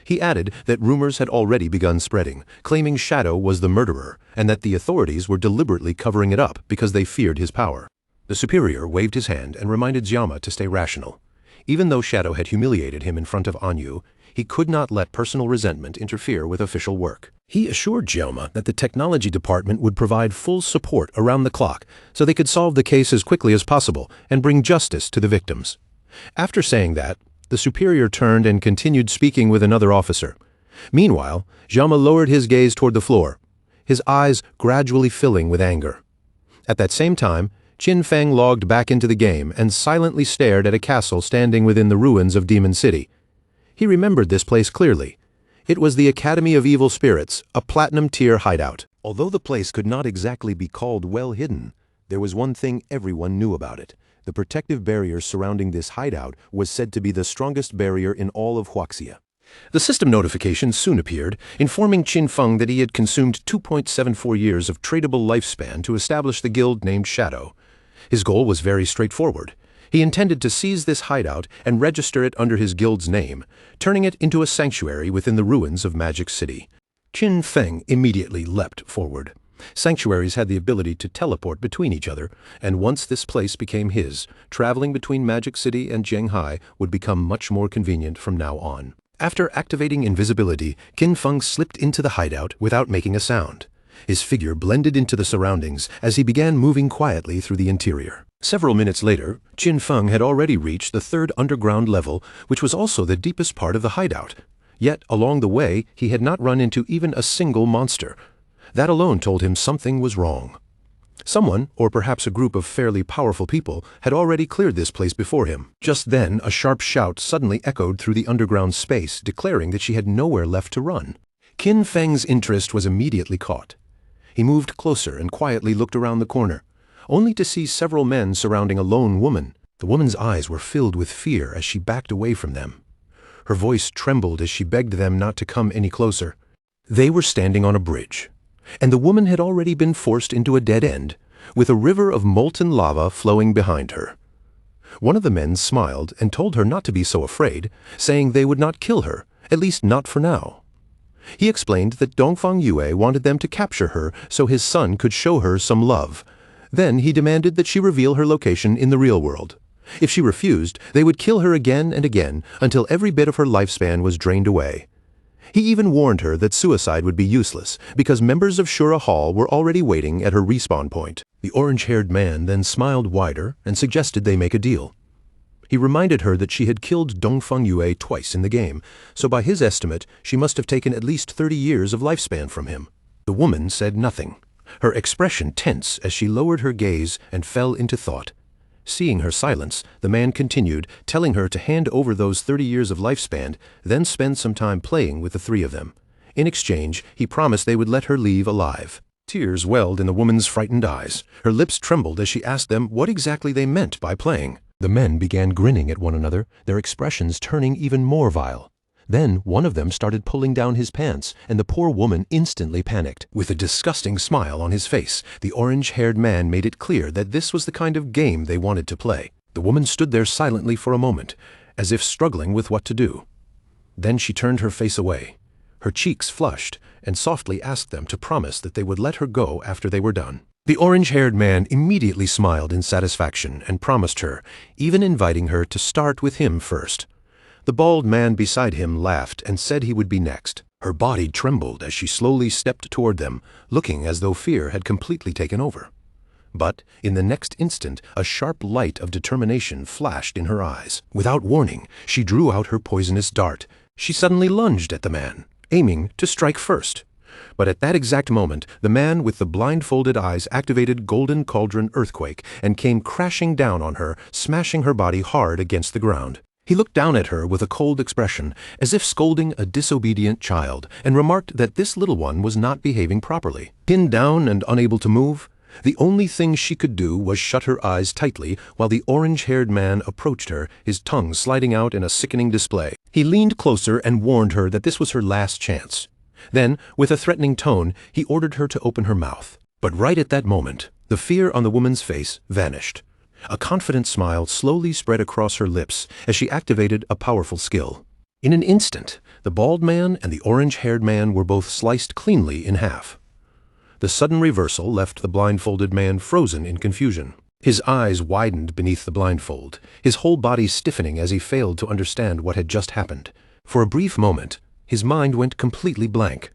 He added that rumors had already begun spreading, claiming Shadow was the murderer, and that the authorities were deliberately covering it up because they feared his power. The superior waved his hand and reminded Xiama to stay rational. Even though Shadow had humiliated him in front of Anyu, he could not let personal resentment interfere with official work. He assured Xiama that the technology department would provide full support around the clock so they could solve the case as quickly as possible and bring justice to the victims. After saying that, the superior turned and continued speaking with another officer. Meanwhile, Xiama lowered his gaze toward the floor, his eyes gradually filling with anger. At that same time, Qin Feng logged back into the game and silently stared at a castle standing within the ruins of Demon City. He remembered this place clearly. It was the Academy of Evil Spirits, a platinum-tier hideout. Although the place could not exactly be called well hidden, there was one thing everyone knew about it. The protective barrier surrounding this hideout was said to be the strongest barrier in all of Huaxia. The system notification soon appeared, informing Qin Feng that he had consumed 2.74 years of tradable lifespan to establish the guild named Shadow. His goal was very straightforward. He intended to seize this hideout and register it under his guild's name, turning it into a sanctuary within the ruins of Magic City. Qin Feng immediately leapt forward. Sanctuaries had the ability to teleport between each other, and once this place became his, traveling between Magic City and Zhenghai would become much more convenient from now on. After activating invisibility, Qin Feng slipped into the hideout without making a sound. His figure blended into the surroundings as he began moving quietly through the interior. Several minutes later, Qin Feng had already reached the third underground level, which was also the deepest part of the hideout. Yet, along the way, he had not run into even a single monster. That alone told him something was wrong. Someone, or perhaps a group of fairly powerful people, had already cleared this place before him. Just then, a sharp shout suddenly echoed through the underground space, declaring that she had nowhere left to run. Qin Feng's interest was immediately caught. He moved closer and quietly looked around the corner, only to see several men surrounding a lone woman. The woman's eyes were filled with fear as she backed away from them. Her voice trembled as she begged them not to come any closer. They were standing on a bridge, and the woman had already been forced into a dead end, with a river of molten lava flowing behind her. One of the men smiled and told her not to be so afraid, saying they would not kill her, at least not for now. He explained that Dongfang Yue wanted them to capture her so his son could show her some love. Then he demanded that she reveal her location in the real world. If she refused, they would kill her again and again until every bit of her lifespan was drained away. He even warned her that suicide would be useless because members of Shura Hall were already waiting at her respawn point. The orange-haired man then smiled wider and suggested they make a deal. He reminded her that she had killed Dongfang Yue twice in the game, so by his estimate, she must have taken at least 30 years of lifespan from him. The woman said nothing, her expression tense as she lowered her gaze and fell into thought. Seeing her silence, the man continued, telling her to hand over those 30 years of lifespan, then spend some time playing with the three of them. In exchange, he promised they would let her leave alive. Tears welled in the woman's frightened eyes. Her lips trembled as she asked them what exactly they meant by playing. The men began grinning at one another, their expressions turning even more vile. Then one of them started pulling down his pants, and the poor woman instantly panicked. With a disgusting smile on his face, the orange-haired man made it clear that this was the kind of game they wanted to play. The woman stood there silently for a moment, as if struggling with what to do. Then she turned her face away. Her cheeks flushed, and softly asked them to promise that they would let her go after they were done. The orange-haired man immediately smiled in satisfaction and promised her, even inviting her to start with him first. The bald man beside him laughed and said he would be next. Her body trembled as she slowly stepped toward them, looking as though fear had completely taken over. But in the next instant, a sharp light of determination flashed in her eyes. Without warning, she drew out her poisonous dart. She suddenly lunged at the man, aiming to strike first. But at that exact moment, the man with the blindfolded eyes activated Golden Cauldron Earthquake and came crashing down on her, smashing her body hard against the ground. He looked down at her with a cold expression, as if scolding a disobedient child, and remarked that this little one was not behaving properly. Pinned down and unable to move, the only thing she could do was shut her eyes tightly while the orange-haired man approached her, his tongue sliding out in a sickening display. He leaned closer and warned her that this was her last chance. Then, with a threatening tone, he ordered her to open her mouth. But right at that moment, the fear on the woman's face vanished. A confident smile slowly spread across her lips as she activated a powerful skill. In an instant, the bald man and the orange-haired man were both sliced cleanly in half. The sudden reversal left the blindfolded man frozen in confusion. His eyes widened beneath the blindfold, his whole body stiffening as he failed to understand what had just happened. For a brief moment, his mind went completely blank.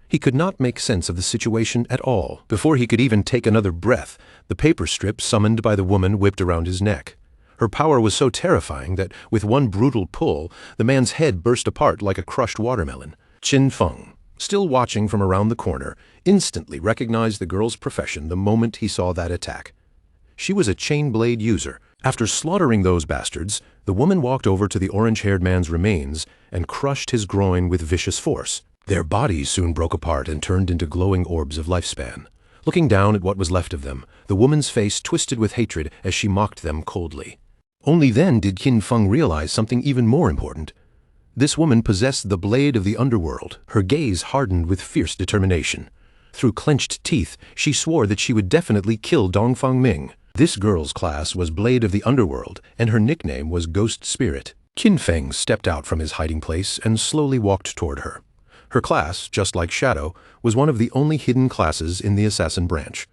He could not make sense of the situation at all. Before he could even take another breath, the paper strip summoned by the woman whipped around his neck. Her power was so terrifying that, with one brutal pull, the man's head burst apart like a crushed watermelon. Qin Feng, still watching from around the corner, instantly recognized the girl's profession the moment he saw that attack. She was a chain blade user. After slaughtering those bastards, the woman walked over to the orange-haired man's remains and crushed his groin with vicious force. Their bodies soon broke apart and turned into glowing orbs of lifespan. Looking down at what was left of them, the woman's face twisted with hatred as she mocked them coldly. Only then did Qin Feng realize something even more important. This woman possessed the blade of the underworld. Her gaze hardened with fierce determination. Through clenched teeth, she swore that she would definitely kill Dongfang Ming. This girl's class was Blade of the Underworld, and her nickname was Ghost Spirit. Qin Feng stepped out from his hiding place and slowly walked toward her. Her class, just like Shadow, was one of the only hidden classes in the assassin branch.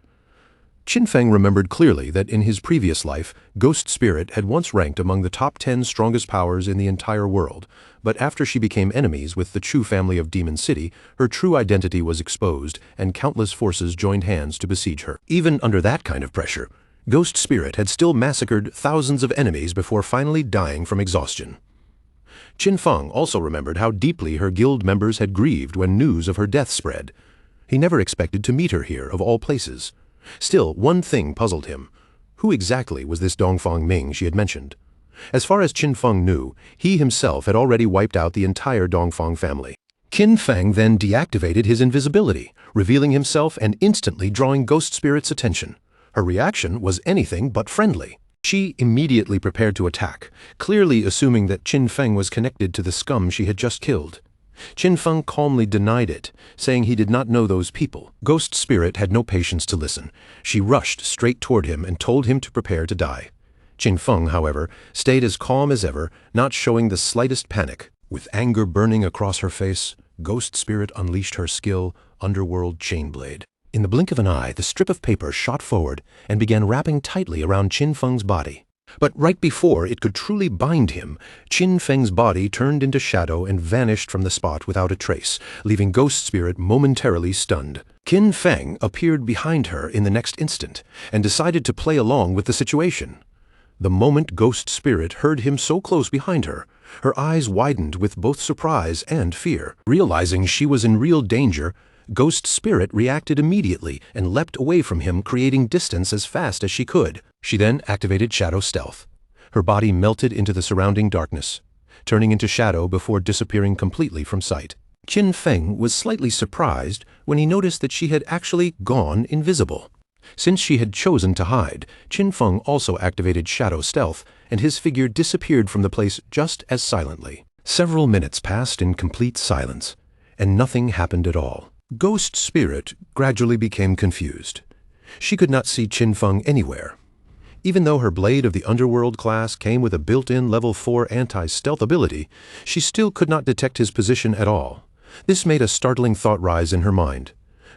Qin Feng remembered clearly that in his previous life, Ghost Spirit had once ranked among the top 10 strongest powers in the entire world, but after she became enemies with the Chu family of Demon City, her true identity was exposed and countless forces joined hands to besiege her. Even under that kind of pressure, Ghost Spirit had still massacred thousands of enemies before finally dying from exhaustion. Qin Feng also remembered how deeply her guild members had grieved when news of her death spread. He never expected to meet her here, of all places. Still, one thing puzzled him. Who exactly was this Dongfang Ming she had mentioned? As far as Qin Feng knew, he himself had already wiped out the entire Dongfang family. Qin Feng then deactivated his invisibility, revealing himself and instantly drawing Ghost Spirit's attention. Her reaction was anything but friendly. She immediately prepared to attack, clearly assuming that Qin Feng was connected to the scum she had just killed. Qin Feng calmly denied it, saying he did not know those people. Ghost Spirit had no patience to listen. She rushed straight toward him and told him to prepare to die. Qin Feng, however, stayed as calm as ever, not showing the slightest panic. With anger burning across her face, Ghost Spirit unleashed her skill, Underworld Chainblade. In the blink of an eye, the strip of paper shot forward and began wrapping tightly around Qin Feng's body. But right before it could truly bind him, Qin Feng's body turned into shadow and vanished from the spot without a trace, leaving Ghost Spirit momentarily stunned. Qin Feng appeared behind her in the next instant and decided to play along with the situation. The moment Ghost Spirit heard him so close behind her, her eyes widened with both surprise and fear. Realizing she was in real danger, Ghost Spirit reacted immediately and leapt away from him, creating distance as fast as she could. She then activated Shadow Stealth. Her body melted into the surrounding darkness, turning into shadow before disappearing completely from sight. Qin Feng was slightly surprised when he noticed that she had actually gone invisible. Since she had chosen to hide, Qin Feng also activated Shadow Stealth, and his figure disappeared from the place just as silently. Several minutes passed in complete silence, and nothing happened at all. Ghost Spirit gradually became confused. She could not see Qin Feng anywhere. Even though her Blade of the Underworld class came with a built-in level 4 anti-stealth ability, she still could not detect his position at all. This made a startling thought rise in her mind.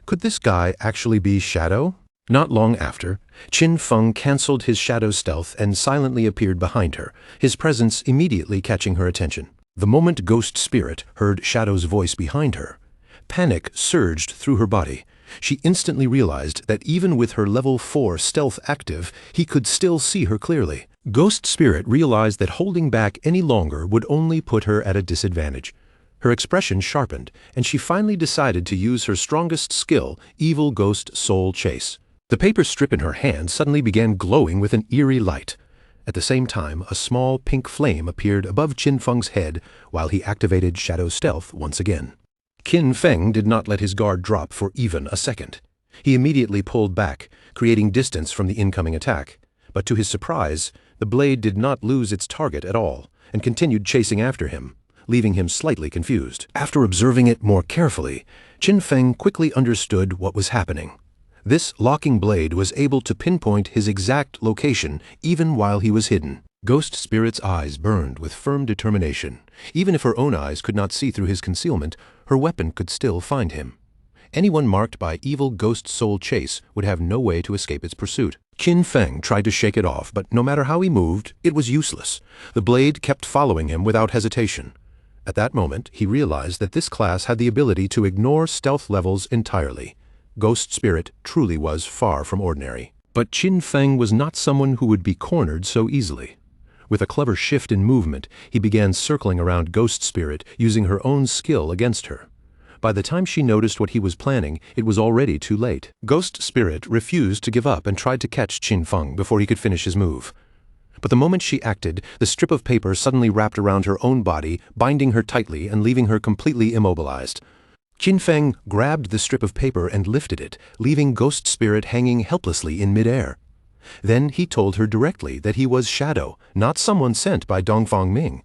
Could this guy actually be Shadow? Not long after, Qin Feng cancelled his Shadow Stealth and silently appeared behind her, his presence immediately catching her attention. The moment Ghost Spirit heard Shadow's voice behind her, panic surged through her body. She instantly realized that even with her level 4 stealth active, he could still see her clearly. Ghost Spirit realized that holding back any longer would only put her at a disadvantage. Her expression sharpened, and she finally decided to use her strongest skill, Evil Ghost Soul Chase. The paper strip in her hand suddenly began glowing with an eerie light. At the same time, a small pink flame appeared above Qin Feng's head while he activated Shadow Stealth once again. Qin Feng did not let his guard drop for even a second. He immediately pulled back, creating distance from the incoming attack. But to his surprise, the blade did not lose its target at all, and continued chasing after him, leaving him slightly confused. After observing it more carefully, Qin Feng quickly understood what was happening. This locking blade was able to pinpoint his exact location even while he was hidden. Ghost Spirit's eyes burned with firm determination. Even if her own eyes could not see through his concealment, her weapon could still find him. Anyone marked by evil ghost soul chase would have no way to escape its pursuit. Qin Feng tried to shake it off, but no matter how he moved, it was useless. The blade kept following him without hesitation. At that moment, he realized that this class had the ability to ignore stealth levels entirely. Ghost Spirit truly was far from ordinary. But Qin Feng was not someone who would be cornered so easily. With a clever shift in movement, he began circling around Ghost Spirit, using her own skill against her. By the time she noticed what he was planning, it was already too late. Ghost Spirit refused to give up and tried to catch Qin Feng before he could finish his move. But the moment she acted, the strip of paper suddenly wrapped around her own body, binding her tightly and leaving her completely immobilized. Qin Feng grabbed the strip of paper and lifted it, leaving Ghost Spirit hanging helplessly in midair. Then he told her directly that he was Shadow, not someone sent by Dongfang Ming.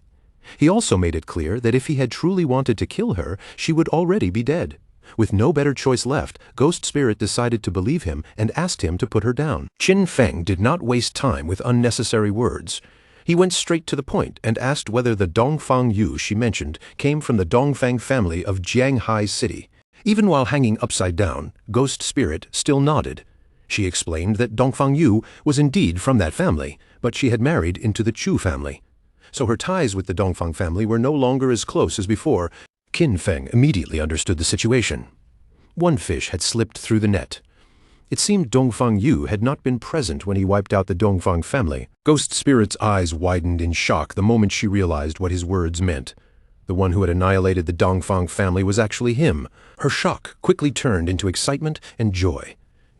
He also made it clear that if he had truly wanted to kill her, she would already be dead. With no better choice left, Ghost Spirit decided to believe him and asked him to put her down. Qin Feng did not waste time with unnecessary words. He went straight to the point and asked whether the Dongfang Yu she mentioned came from the Dongfang family of Jianghai City. Even while hanging upside down, Ghost Spirit still nodded. She explained that Dongfang Yu was indeed from that family, but she had married into the Chu family. So her ties with the Dongfang family were no longer as close as before. Qin Feng immediately understood the situation. One fish had slipped through the net. It seemed Dongfang Yu had not been present when he wiped out the Dongfang family. Ghost Spirit's eyes widened in shock the moment she realized what his words meant. The one who had annihilated the Dongfang family was actually him. Her shock quickly turned into excitement and joy.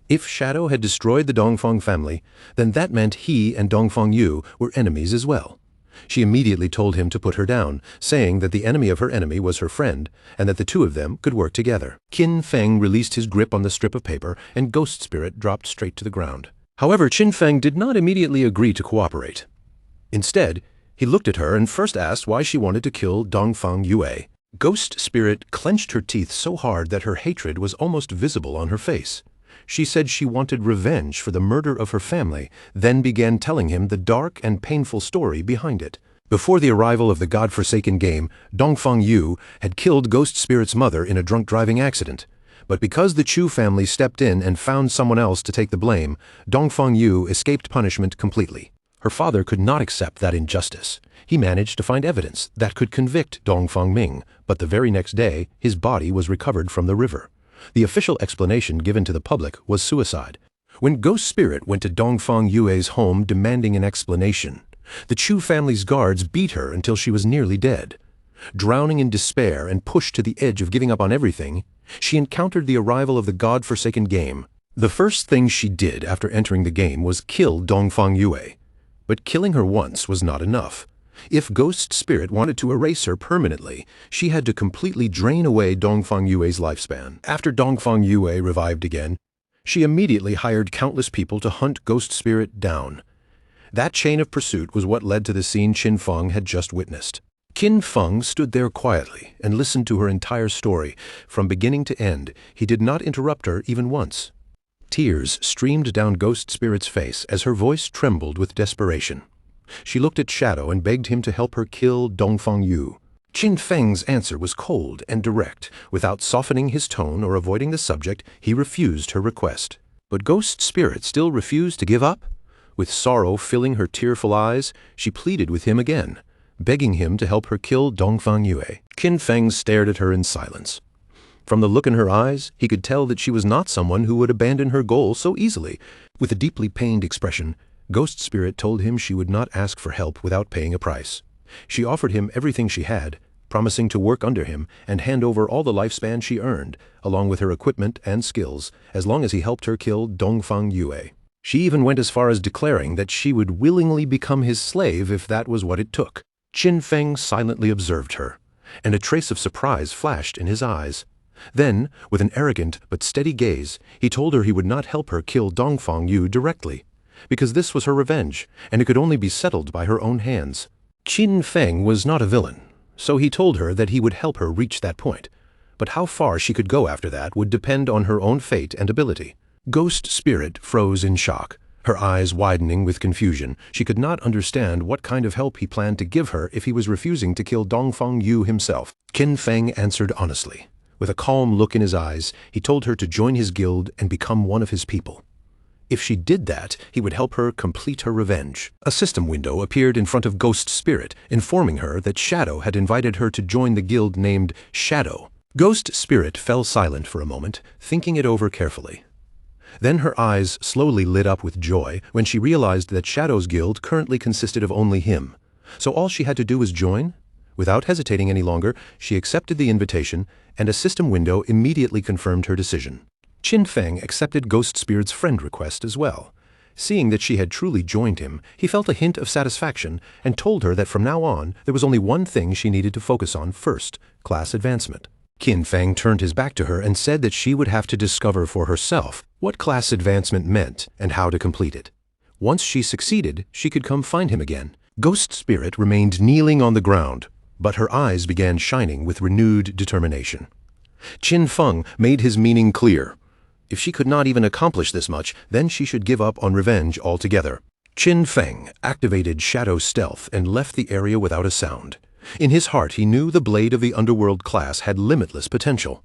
If Shadow had destroyed the Dongfang family, then that meant he and Dongfang Yu were enemies as well. She immediately told him to put her down, saying that the enemy of her enemy was her friend, and that the two of them could work together. Qin Feng released his grip on the strip of paper, and Ghost Spirit dropped straight to the ground. However, Qin Feng did not immediately agree to cooperate. Instead, he looked at her and first asked why she wanted to kill Dongfang Yue. Ghost Spirit clenched her teeth so hard that her hatred was almost visible on her face. She said she wanted revenge for the murder of her family, then began telling him the dark and painful story behind it. Before the arrival of the godforsaken game, Dongfang Yu had killed Ghost Spirit's mother in a drunk driving accident. But because the Chu family stepped in and found someone else to take the blame, Dongfang Yu escaped punishment completely. Her father could not accept that injustice. He managed to find evidence that could convict Dongfang Ming, but the very next day, his body was recovered from the river. The official explanation given to the public was suicide. When Ghost Spirit went to Dongfang Yue's home demanding an explanation, the Chu family's guards beat her until she was nearly dead. Drowning in despair and pushed to the edge of giving up on everything, she encountered the arrival of the god-forsaken game. The first thing she did after entering the game was kill Dongfang Yue. But killing her once was not enough. If Ghost Spirit wanted to erase her permanently, she had to completely drain away Dongfang Yue's lifespan. After Dongfang Yue revived again, she immediately hired countless people to hunt Ghost Spirit down. That chain of pursuit was what led to the scene Qin Feng had just witnessed. Qin Feng stood there quietly and listened to her entire story. From beginning to end, he did not interrupt her even once. Tears streamed down Ghost Spirit's face as her voice trembled with desperation. She looked at Shadow and begged him to help her kill Dongfang Yu. Qin Feng's answer was cold and direct. Without softening his tone or avoiding the subject, he refused her request. But Ghost Spirit still refused to give up. With sorrow filling her tearful eyes, she pleaded with him again, begging him to help her kill Dongfang Yue. Qin Feng stared at her in silence. From the look in her eyes, he could tell that she was not someone who would abandon her goal so easily. With a deeply pained expression, Ghost Spirit told him she would not ask for help without paying a price. She offered him everything she had, promising to work under him and hand over all the lifespan she earned, along with her equipment and skills, as long as he helped her kill Dongfang Yue. She even went as far as declaring that she would willingly become his slave if that was what it took. Qin Feng silently observed her, and a trace of surprise flashed in his eyes. Then, with an arrogant but steady gaze, he told her he would not help her kill Dongfang Yu directly, because this was her revenge, and it could only be settled by her own hands. Qin Feng was not a villain, so he told her that he would help her reach that point, but how far she could go after that would depend on her own fate and ability. Ghost Spirit froze in shock. Her eyes widening with confusion, she could not understand what kind of help he planned to give her if he was refusing to kill Dongfeng Yu himself. Qin Feng answered honestly. With a calm look in his eyes, he told her to join his guild and become one of his people. If she did that, he would help her complete her revenge. A system window appeared in front of Ghost Spirit, informing her that Shadow had invited her to join the guild named Shadow. Ghost Spirit fell silent for a moment, thinking it over carefully. Then her eyes slowly lit up with joy when she realized that Shadow's guild currently consisted of only him. So all she had to do was join? Without hesitating any longer, she accepted the invitation, and a system window immediately confirmed her decision. Qin Feng accepted Ghost Spirit's friend request as well. Seeing that she had truly joined him, he felt a hint of satisfaction and told her that from now on there was only one thing she needed to focus on first: class advancement. Qin Feng turned his back to her and said that she would have to discover for herself what class advancement meant and how to complete it. Once she succeeded, she could come find him again. Ghost Spirit remained kneeling on the ground, but her eyes began shining with renewed determination. Qin Feng made his meaning clear. If she could not even accomplish this much, then she should give up on revenge altogether. Qin Feng activated Shadow Stealth and left the area without a sound. In his heart, he knew the blade of the underworld class had limitless potential.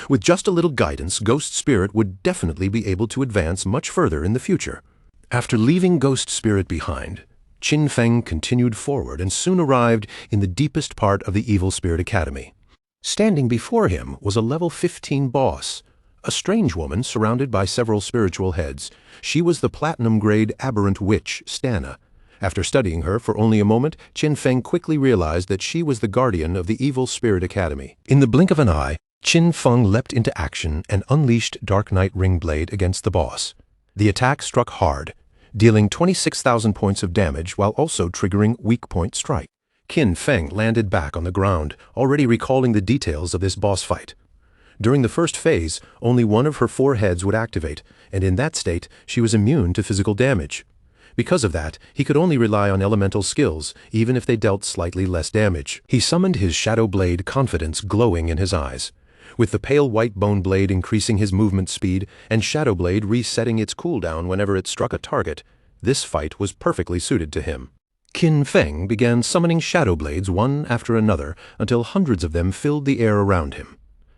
With just a little guidance, Ghost Spirit would definitely be able to advance much further in the future. After leaving Ghost Spirit behind, Qin Feng continued forward and soon arrived in the deepest part of the Evil Spirit Academy. Standing before him was a level 15 boss, a strange woman surrounded by several spiritual heads. She was the platinum-grade aberrant witch, Stana. After studying her for only a moment, Qin Feng quickly realized that she was the guardian of the Evil Spirit Academy. In the blink of an eye, Qin Feng leapt into action and unleashed Dark Knight Ring Blade against the boss. The attack struck hard, dealing 26,000 points of damage while also triggering weak point strike. Qin Feng landed back on the ground, already recalling the details of this boss fight. During the first phase, only one of her 4 heads would activate, and in that state, she was immune to physical damage. Because of that, he could only rely on elemental skills, even if they dealt slightly less damage. He summoned his Shadow Blade, confidence glowing in his eyes. With the pale white bone blade increasing his movement speed and Shadow Blade resetting its cooldown whenever it struck a target, this fight was perfectly suited to him. Qin Feng began summoning Shadow Blades one after another until hundreds of them filled the air around him.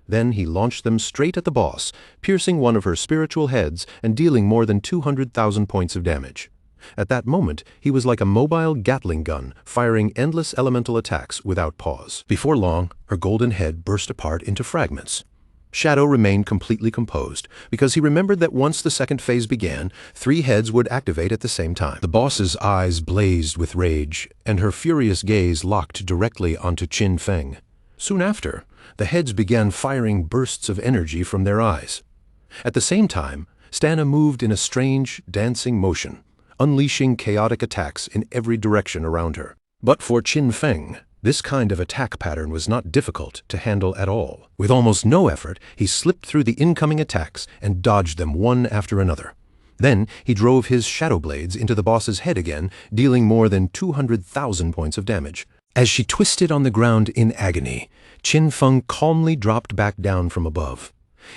Then he launched them straight at the boss, piercing one of her spiritual heads and dealing more than 200,000 points of damage. At that moment, he was like a mobile Gatling gun, firing endless elemental attacks without pause. Before long, her golden head burst apart into fragments. Shadow remained completely composed, because he remembered that once the second phase began, 3 heads would activate at the same time. The boss's eyes blazed with rage, and her furious gaze locked directly onto Qin Feng. Soon after, the heads began firing bursts of energy from their eyes. At the same time, Stana moved in a strange, dancing motion, unleashing chaotic attacks in every direction around her. But for Qin Feng, this kind of attack pattern was not difficult to handle at all. With almost no effort, he slipped through the incoming attacks and dodged them one after another. Then he drove his Shadow Blades into the boss's head again, dealing more than 200,000 points of damage. As she twisted on the ground in agony, Qin Feng calmly dropped back down from above.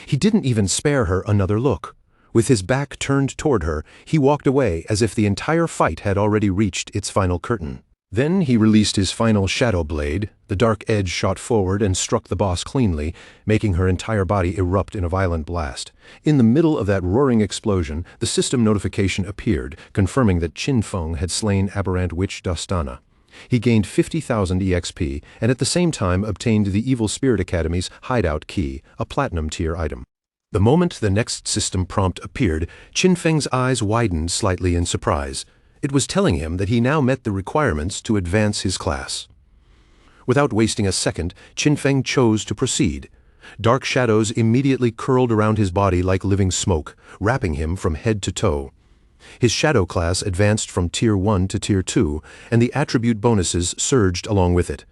He didn't even spare her another look. With his back turned toward her, he walked away as if the entire fight had already reached its final curtain. Then he released his final Shadow Blade. The dark edge shot forward and struck the boss cleanly, making her entire body erupt in a violent blast. In the middle of that roaring explosion, the system notification appeared, confirming that Qin Feng had slain aberrant witch Dostana. He gained 50,000 EXP and at the same time obtained the Evil Spirit Academy's hideout key, a platinum tier item. The moment the next system prompt appeared, Qin Feng's eyes widened slightly in surprise. It was telling him that he now met the requirements to advance his class. Without wasting a second, Qin Feng chose to proceed. Dark shadows immediately curled around his body like living smoke, wrapping him from head to toe. His shadow class advanced from Tier 1 to Tier 2, and the attribute bonuses surged along with it.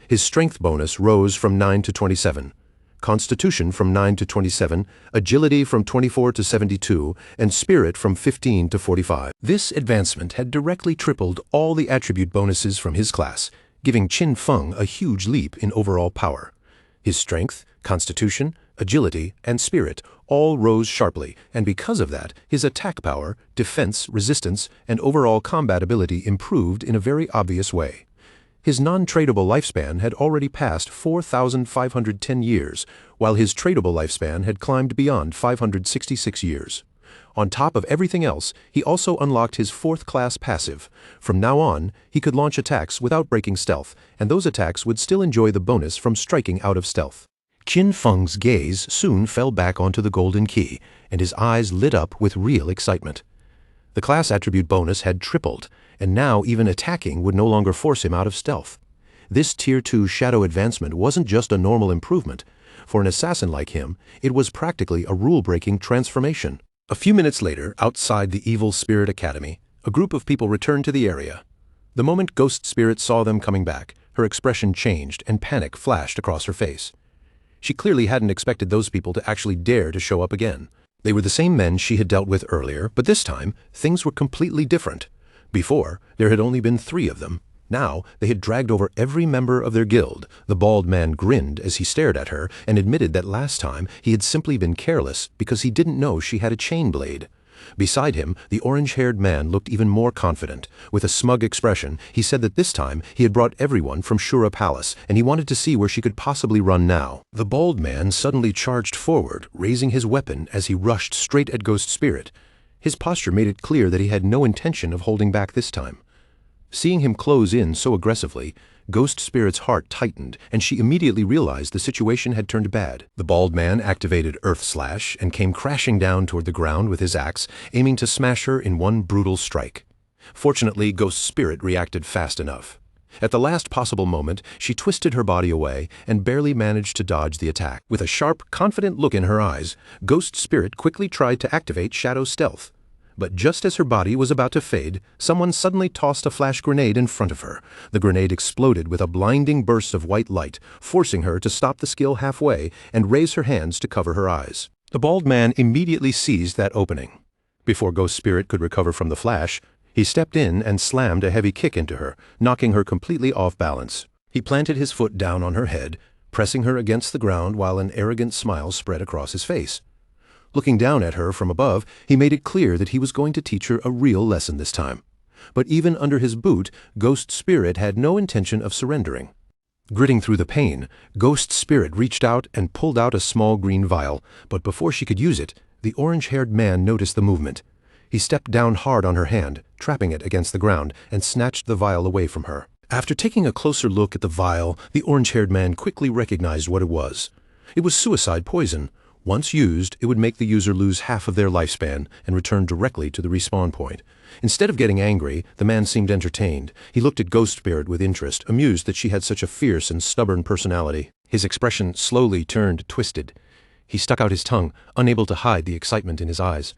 His strength bonus rose from 9 to 27, Constitution from 9 to 27, Agility from 24 to 72, and Spirit from 15 to 45. This advancement had directly tripled all the attribute bonuses from his class, giving Qin Feng a huge leap in overall power. His strength, Constitution, agility, and spirit all rose sharply, and because of that, his attack power, defense, resistance, and overall combat ability improved in a very obvious way. His non-tradable lifespan had already passed 4,510 years, while his tradable lifespan had climbed beyond 566 years. On top of everything else, he also unlocked his fourth-class passive. From now on, he could launch attacks without breaking stealth, and those attacks would still enjoy the bonus from striking out of stealth. Qin Feng's gaze soon fell back onto the golden key, and his eyes lit up with real excitement. The class attribute bonus had tripled, and now even attacking would no longer force him out of stealth. This Tier 2 shadow advancement wasn't just a normal improvement. For an assassin like him, it was practically a rule-breaking transformation. A few minutes later, outside the Evil Spirit Academy, a group of people returned to the area. The moment Ghost Spirit saw them coming back, her expression changed and panic flashed across her face. She clearly hadn't expected those people to actually dare to show up again. They were the same men she had dealt with earlier, but this time, things were completely different. Before, there had only been 3 of them. Now, they had dragged over every member of their guild. The bald man grinned as he stared at her and admitted that last time he had simply been careless because he didn't know she had a chain blade. Beside him, the orange-haired man looked even more confident. With a smug expression, he said that this time he had brought everyone from Shura Palace, and he wanted to see where she could possibly run now. The bald man suddenly charged forward, raising his weapon as he rushed straight at Ghost Spirit. His posture made it clear that he had no intention of holding back this time. Seeing him close in so aggressively, Ghost Spirit's heart tightened, and she immediately realized the situation had turned bad. The bald man activated Earth Slash and came crashing down toward the ground with his axe, aiming to smash her in one brutal strike. Fortunately, Ghost Spirit reacted fast enough. At the last possible moment, she twisted her body away and barely managed to dodge the attack. With a sharp, confident look in her eyes, Ghost Spirit quickly tried to activate Shadow Stealth. But just as her body was about to fade, someone suddenly tossed a flash grenade in front of her. The grenade exploded with a blinding burst of white light, forcing her to stop the skill halfway and raise her hands to cover her eyes. The bald man immediately seized that opening. Before Ghost Spirit could recover from the flash, he stepped in and slammed a heavy kick into her, knocking her completely off balance. He planted his foot down on her head, pressing her against the ground while an arrogant smile spread across his face. Looking down at her from above, he made it clear that he was going to teach her a real lesson this time. But even under his boot, Ghost Spirit had no intention of surrendering. Gritting through the pain, Ghost Spirit reached out and pulled out a small green vial, but before she could use it, the orange-haired man noticed the movement. He stepped down hard on her hand, trapping it against the ground, and snatched the vial away from her. After taking a closer look at the vial, the orange-haired man quickly recognized what it was. It was suicide poison. Once used, it would make the user lose half of their lifespan and return directly to the respawn point. Instead of getting angry, the man seemed entertained. He looked at Ghost Spirit with interest, amused that she had such a fierce and stubborn personality. His expression slowly turned twisted. He stuck out his tongue, unable to hide the excitement in his eyes.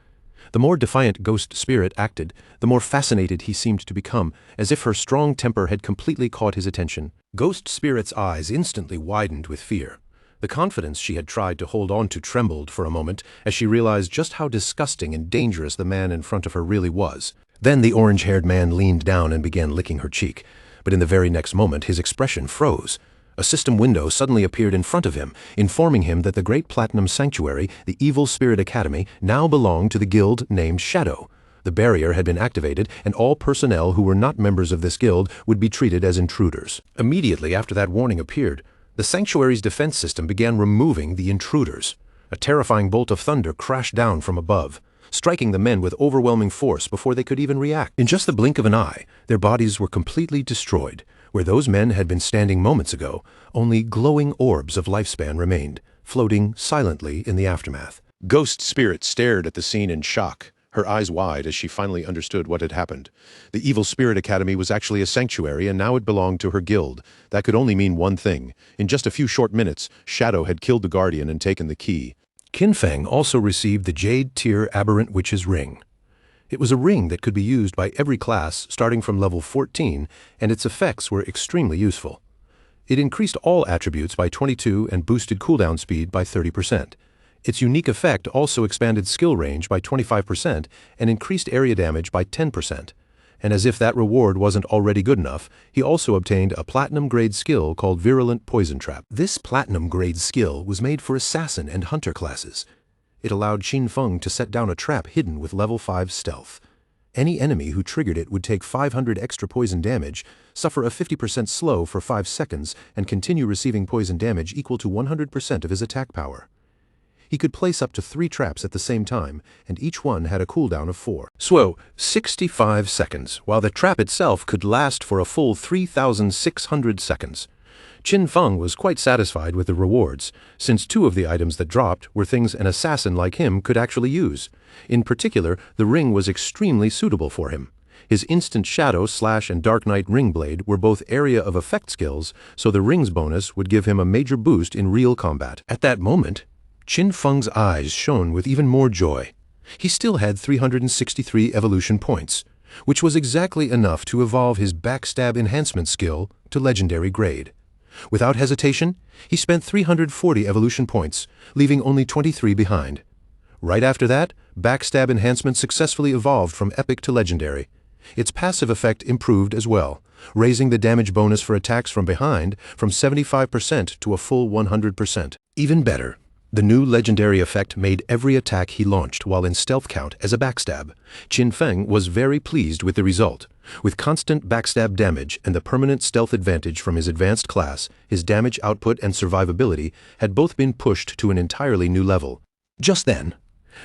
The more defiant Ghost Spirit acted, the more fascinated he seemed to become, as if her strong temper had completely caught his attention. Ghost Spirit's eyes instantly widened with fear. The confidence she had tried to hold on to trembled for a moment as she realized just how disgusting and dangerous the man in front of her really was. Then the orange-haired man leaned down and began licking her cheek. But in the very next moment, his expression froze. A system window suddenly appeared in front of him, informing him that the Great Platinum Sanctuary, the Evil Spirit Academy, now belonged to the guild named Shadow. The barrier had been activated, and all personnel who were not members of this guild would be treated as intruders. Immediately after that warning appeared, the sanctuary's defense system began removing the intruders. A terrifying bolt of thunder crashed down from above, striking the men with overwhelming force before they could even react. In just the blink of an eye, their bodies were completely destroyed. Where those men had been standing moments ago, only glowing orbs of lifespan remained, floating silently in the aftermath. Ghost Spirit stared at the scene in shock, her eyes wide as she finally understood what had happened. The Evil Spirit Academy was actually a sanctuary, and now it belonged to her guild. That could only mean one thing. In just a few short minutes, Shadow had killed the Guardian and taken the key. Qin Feng also received the Jade Tier Aberrant Witch's Ring. It was a ring that could be used by every class starting from level 14, and its effects were extremely useful. It increased all attributes by 22 and boosted cooldown speed by 30%. Its unique effect also expanded skill range by 25% and increased area damage by 10%. And as if that reward wasn't already good enough, he also obtained a platinum-grade skill called Virulent Poison Trap. This platinum-grade skill was made for assassin and hunter classes. It allowed Qin Feng to set down a trap hidden with level 5 stealth. Any enemy who triggered it would take 500 extra poison damage, suffer a 50% slow for 5 seconds, and continue receiving poison damage equal to 100% of his attack power. He could place up to 3 traps at the same time, and each one had a cooldown of 4. So, 65 seconds, while the trap itself could last for a full 3,600 seconds. Qin Feng was quite satisfied with the rewards, since 2 of the items that dropped were things an assassin like him could actually use. In particular, the ring was extremely suitable for him. His instant shadow, slash, and dark knight ring blade were both area of effect skills, so the ring's bonus would give him a major boost in real combat. At that moment, Qin Feng's eyes shone with even more joy. He still had 363 evolution points, which was exactly enough to evolve his backstab enhancement skill to legendary grade. Without hesitation, he spent 340 evolution points, leaving only 23 behind. Right after that, backstab enhancement successfully evolved from epic to legendary. Its passive effect improved as well, raising the damage bonus for attacks from behind from 75% to a full 100%. Even better, the new legendary effect made every attack he launched while in stealth count as a backstab. Qin Feng was very pleased with the result. With constant backstab damage and the permanent stealth advantage from his advanced class, his damage output and survivability had both been pushed to an entirely new level. Just then,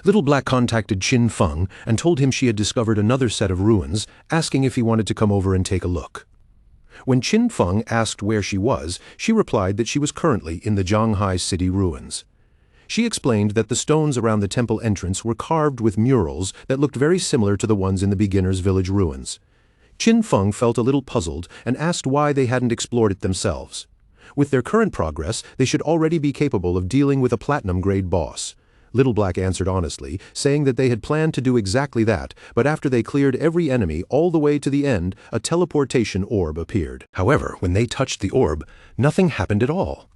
Little Black contacted Qin Feng and told him she had discovered another set of ruins, asking if he wanted to come over and take a look. When Qin Feng asked where she was, she replied that she was currently in the Zhanghai City ruins. She explained that the stones around the temple entrance were carved with murals that looked very similar to the ones in the beginner's village ruins. Qin Feng felt a little puzzled and asked why they hadn't explored it themselves. With their current progress, they should already be capable of dealing with a platinum-grade boss. Little Black answered honestly, saying that they had planned to do exactly that, but after they cleared every enemy all the way to the end, a teleportation orb appeared. However, when they touched the orb, nothing happened at all.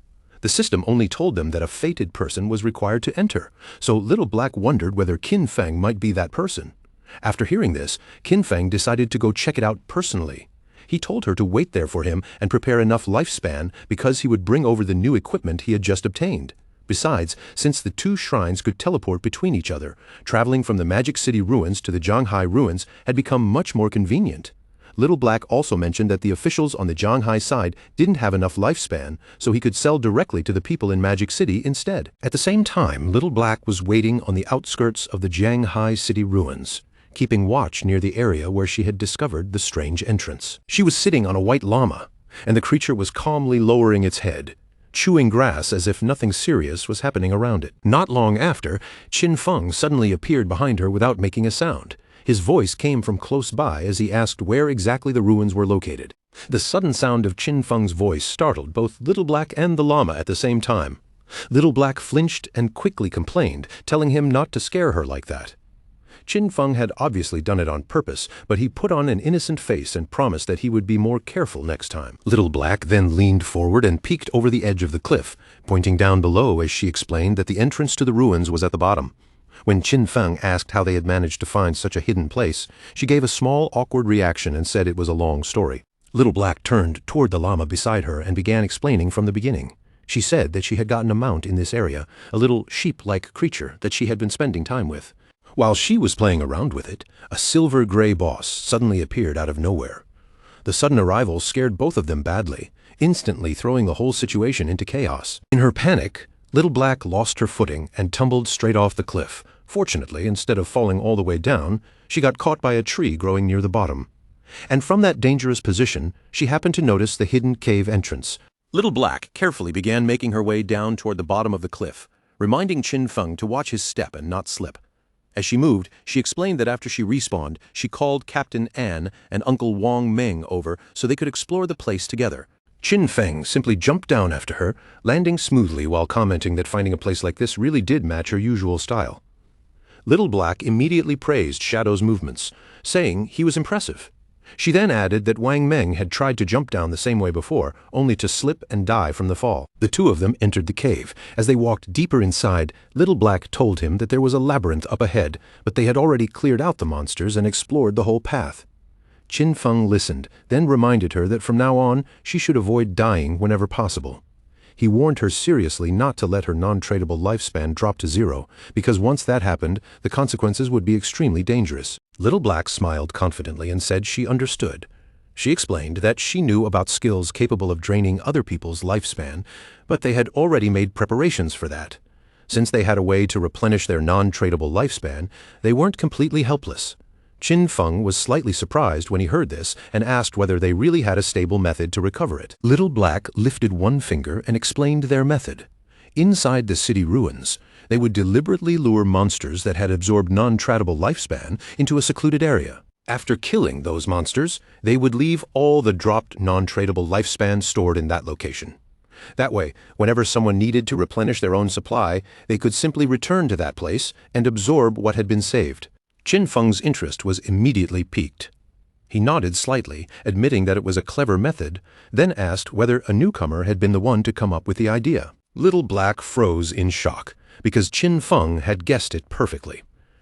The system only told them that a fated person was required to enter, so Little Black wondered whether Qin Feng might be that person. After hearing this, Qin Feng decided to go check it out personally. He told her to wait there for him and prepare enough lifespan because he would bring over the new equipment he had just obtained. Besides, since the 2 shrines could teleport between each other, traveling from the Magic City ruins to the Zhanghai ruins had become much more convenient. Little Black also mentioned that the officials on the Zhanghai side didn't have enough lifespan, so he could sell directly to the people in Magic City instead. At the same time, Little Black was waiting on the outskirts of the Zhanghai City ruins, keeping watch near the area where she had discovered the strange entrance. She was sitting on a white llama, and the creature was calmly lowering its head, chewing grass as if nothing serious was happening around it. Not long after, Qin Feng suddenly appeared behind her without making a sound. His voice came from close by as he asked where exactly the ruins were located. The sudden sound of Qin Feng's voice startled both Little Black and the llama at the same time. Little Black flinched and quickly complained, telling him not to scare her like that. Qin Feng had obviously done it on purpose, but he put on an innocent face and promised that he would be more careful next time. Little Black then leaned forward and peeked over the edge of the cliff, pointing down below as she explained that the entrance to the ruins was at the bottom. When Qin Feng asked how they had managed to find such a hidden place, she gave a small, awkward reaction and said it was a long story. Little Black turned toward the llama beside her and began explaining from the beginning. She said that she had gotten a mount in this area, a little sheep-like creature that she had been spending time with. While she was playing around with it, a silver-gray boss suddenly appeared out of nowhere. The sudden arrival scared both of them badly, instantly throwing the whole situation into chaos. In her panic, Little Black lost her footing and tumbled straight off the cliff. Fortunately, instead of falling all the way down, she got caught by a tree growing near the bottom. And from that dangerous position, she happened to notice the hidden cave entrance. Little Black carefully began making her way down toward the bottom of the cliff, reminding Qin Feng to watch his step and not slip. As she moved, she explained that after she respawned, she called Captain An and Uncle Wang Meng over so they could explore the place together. Qin Feng simply jumped down after her, landing smoothly while commenting that finding a place like this really did match her usual style. Little Black immediately praised Shadow's movements, saying he was impressive. She then added that Wang Meng had tried to jump down the same way before, only to slip and die from the fall. The two of them entered the cave. As they walked deeper inside, Little Black told him that there was a labyrinth up ahead, but they had already cleared out the monsters and explored the whole path. Qin Feng listened, then reminded her that from now on she should avoid dying whenever possible. He warned her seriously not to let her non-tradable lifespan drop to zero, because once that happened, the consequences would be extremely dangerous. Little Black smiled confidently and said she understood. She explained that she knew about skills capable of draining other people's lifespan, but they had already made preparations for that. Since they had a way to replenish their non-tradable lifespan, they weren't completely helpless. Qin Feng was slightly surprised when he heard this and asked whether they really had a stable method to recover it. Little Black lifted one finger and explained their method. Inside the city ruins, they would deliberately lure monsters that had absorbed non-tradable lifespan into a secluded area. After killing those monsters, they would leave all the dropped non-tradable lifespan stored in that location. That way, whenever someone needed to replenish their own supply, they could simply return to that place and absorb what had been saved. Qin Feng's interest was immediately piqued. He nodded slightly, admitting that it was a clever method, then asked whether a newcomer had been the one to come up with the idea. Little Black froze in shock, because Qin Feng had guessed it perfectly.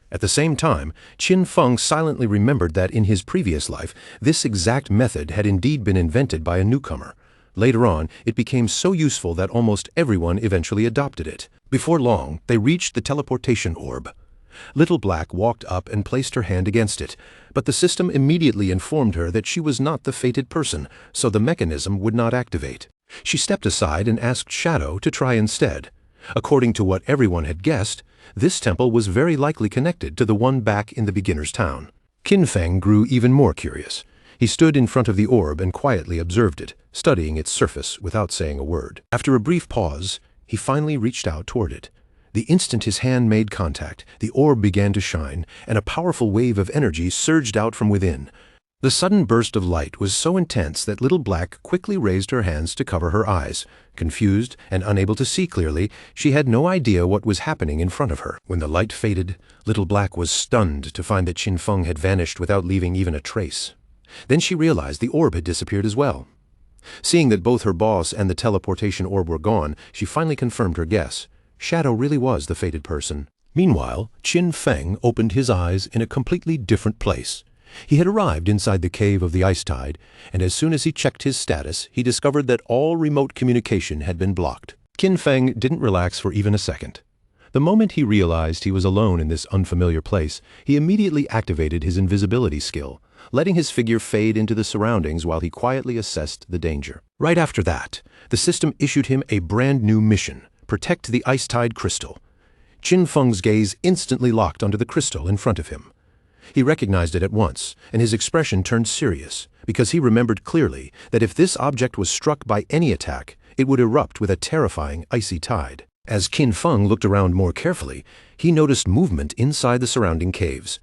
At the same time, Qin Feng silently remembered that in his previous life, this exact method had indeed been invented by a newcomer. Later on, it became so useful that almost everyone eventually adopted it. Before long, they reached the teleportation orb. Little Black walked up and placed her hand against it, but the system immediately informed her that she was not the fated person, so the mechanism would not activate. She stepped aside and asked Shadow to try instead. According to what everyone had guessed, this temple was very likely connected to the one back in the beginner's town. Qin Feng grew even more curious. He stood in front of the orb and quietly observed it, studying its surface without saying a word. After a brief pause, he finally reached out toward it. The instant his hand made contact, the orb began to shine, and a powerful wave of energy surged out from within. The sudden burst of light was so intense that Little Black quickly raised her hands to cover her eyes. Confused and unable to see clearly, she had no idea what was happening in front of her. When the light faded, Little Black was stunned to find that Qin Feng had vanished without leaving even a trace. Then she realized the orb had disappeared as well. Seeing that both her boss and the teleportation orb were gone, she finally confirmed her guess. Shadow really was the fated person. Meanwhile, Qin Feng opened his eyes in a completely different place. He had arrived inside the cave of the Ice Tide, and as soon as he checked his status, he discovered that all remote communication had been blocked. Qin Feng didn't relax for even a second. The moment he realized he was alone in this unfamiliar place, he immediately activated his invisibility skill, letting his figure fade into the surroundings while he quietly assessed the danger. Right after that, the system issued him a brand new mission: protect the Ice Tide crystal. Qin Feng's gaze instantly locked onto the crystal in front of him. He recognized it at once, and his expression turned serious, because he remembered clearly that if this object was struck by any attack, it would erupt with a terrifying icy tide. As Qin Feng looked around more carefully, he noticed movement inside the surrounding caves.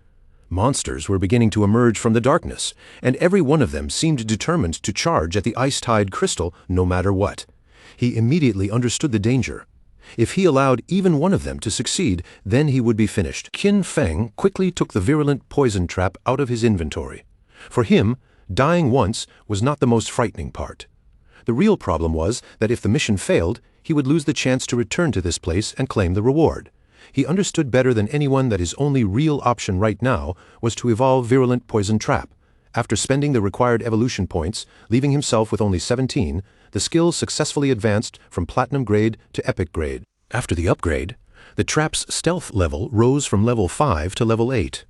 Monsters were beginning to emerge from the darkness, and every one of them seemed determined to charge at the Ice Tide crystal no matter what. He immediately understood the danger. If he allowed even one of them to succeed, then he would be finished. Qin Feng quickly took the virulent poison trap out of his inventory. For him, dying once was not the most frightening part. The real problem was that if the mission failed, he would lose the chance to return to this place and claim the reward. He understood better than anyone that his only real option right now was to evolve Virulent Poison Trap. After spending the required evolution points, leaving himself with only 17, the skill successfully advanced from Platinum grade to Epic grade. After the upgrade, the trap's stealth level rose from level 5 to level 8.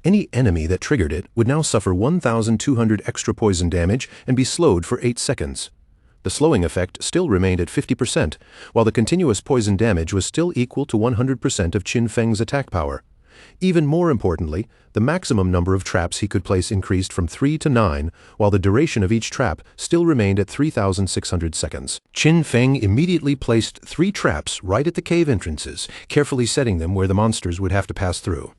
Any enemy that triggered it would now suffer 1,200 extra poison damage and be slowed for 8 seconds. The slowing effect still remained at 50%, while the continuous poison damage was still equal to 100% of Qin Feng's attack power. Even more importantly, the maximum number of traps he could place increased from 3 to 9, while the duration of each trap still remained at 3,600 seconds. Qin Feng immediately placed 3 traps right at the cave entrances, carefully setting them where the monsters would have to pass through.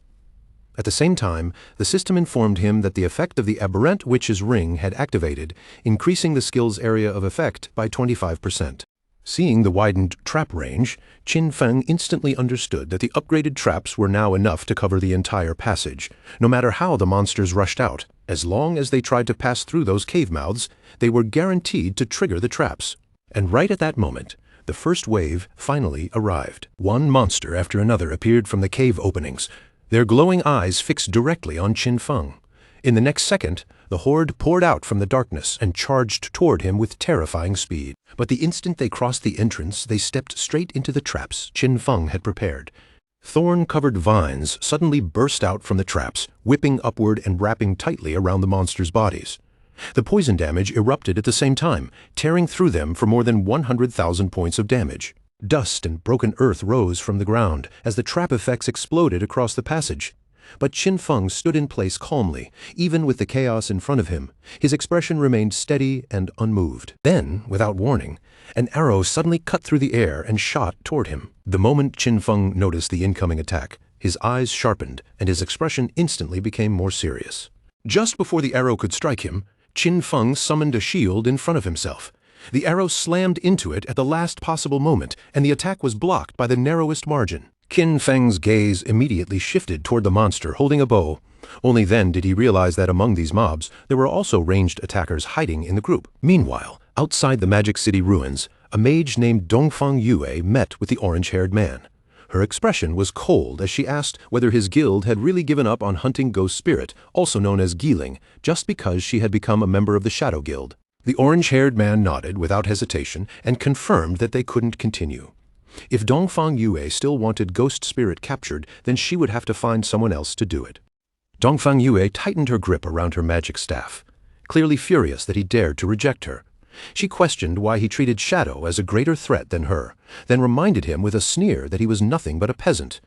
At the same time, the system informed him that the effect of the Aberrant Witch's Ring had activated, increasing the skill's area of effect by 25%. Seeing the widened trap range, Qin Feng instantly understood that the upgraded traps were now enough to cover the entire passage, no matter how the monsters rushed out. As long as they tried to pass through those cave mouths, they were guaranteed to trigger the traps. And right at that moment, the first wave finally arrived. One monster after another appeared from the cave openings, their glowing eyes fixed directly on Qin Feng. In the next second, The horde poured out from the darkness and charged toward him with terrifying speed. But the instant they crossed the entrance, they stepped straight into the traps Qin Feng had prepared. Thorn-covered vines suddenly burst out from the traps, whipping upward and wrapping tightly around the monsters' bodies. The poison damage erupted at the same time, tearing through them for more than 100,000 points of damage. Dust and broken earth rose from the ground as the trap effects exploded across the passage. But Qin Feng stood in place calmly, even with the chaos in front of him. His expression remained steady and unmoved. Then, without warning, an arrow suddenly cut through the air and shot toward him. The moment Qin Feng noticed the incoming attack, his eyes sharpened and his expression instantly became more serious. Just before the arrow could strike him, Qin Feng summoned a shield in front of himself. The arrow slammed into it at the last possible moment, and the attack was blocked by the narrowest margin. Qin Feng's gaze immediately shifted toward the monster holding a bow. Only then did he realize that among these mobs, there were also ranged attackers hiding in the group. Meanwhile, outside the Magic City ruins, a mage named Dongfang Yue met with the orange-haired man. Her expression was cold as she asked whether his guild had really given up on hunting Ghost Spirit, also known as Giling, just because she had become a member of the Shadow Guild. The orange-haired man nodded without hesitation and confirmed that they couldn't continue. If Dongfang Yue still wanted Ghost Spirit captured, then she would have to find someone else to do it. Dongfang Yue tightened her grip around her magic staff, clearly furious that he dared to reject her. She questioned why he treated Shadow as a greater threat than her, then reminded him with a sneer that he was nothing but a peasant.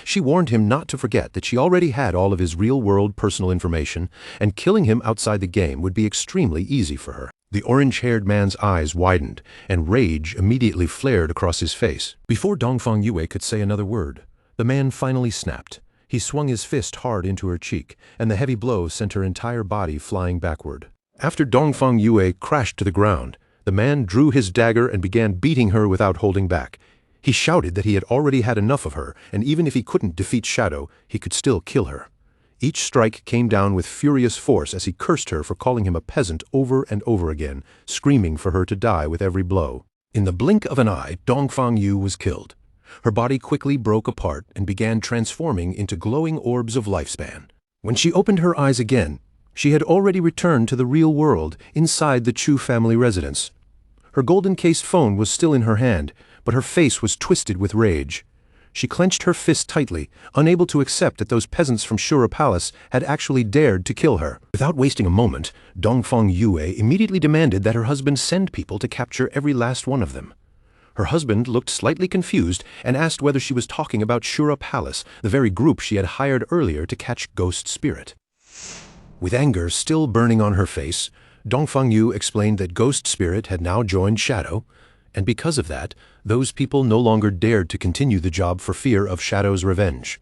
She warned him not to forget that she already had all of his real-world personal information, and killing him outside the game would be extremely easy for her. The orange-haired man's eyes widened, and rage immediately flared across his face. Before Dongfang Yue could say another word, the man finally snapped. He swung his fist hard into her cheek, and the heavy blow sent her entire body flying backward. After Dongfang Yue crashed to the ground, the man drew his dagger and began beating her without holding back. He shouted that he had already had enough of her, and even if he couldn't defeat Shadow, he could still kill her. Each strike came down with furious force as he cursed her for calling him a peasant over and over again, screaming for her to die with every blow. In the blink of an eye, Dongfang Yue was killed. Her body quickly broke apart and began transforming into glowing orbs of lifespan. When she opened her eyes again, she had already returned to the real world inside the Chu family residence. Her golden-cased phone was still in her hand, but her face was twisted with rage. She clenched her fist tightly, unable to accept that those peasants from Shura Palace had actually dared to kill her. Without wasting a moment, Dongfang Yue immediately demanded that her husband send people to capture every last one of them. Her husband looked slightly confused and asked whether she was talking about Shura Palace, the very group she had hired earlier to catch Ghost Spirit. With anger still burning on her face, Dongfang Yue explained that Ghost Spirit had now joined Shadow, and because of that, those people no longer dared to continue the job for fear of Shadow's revenge.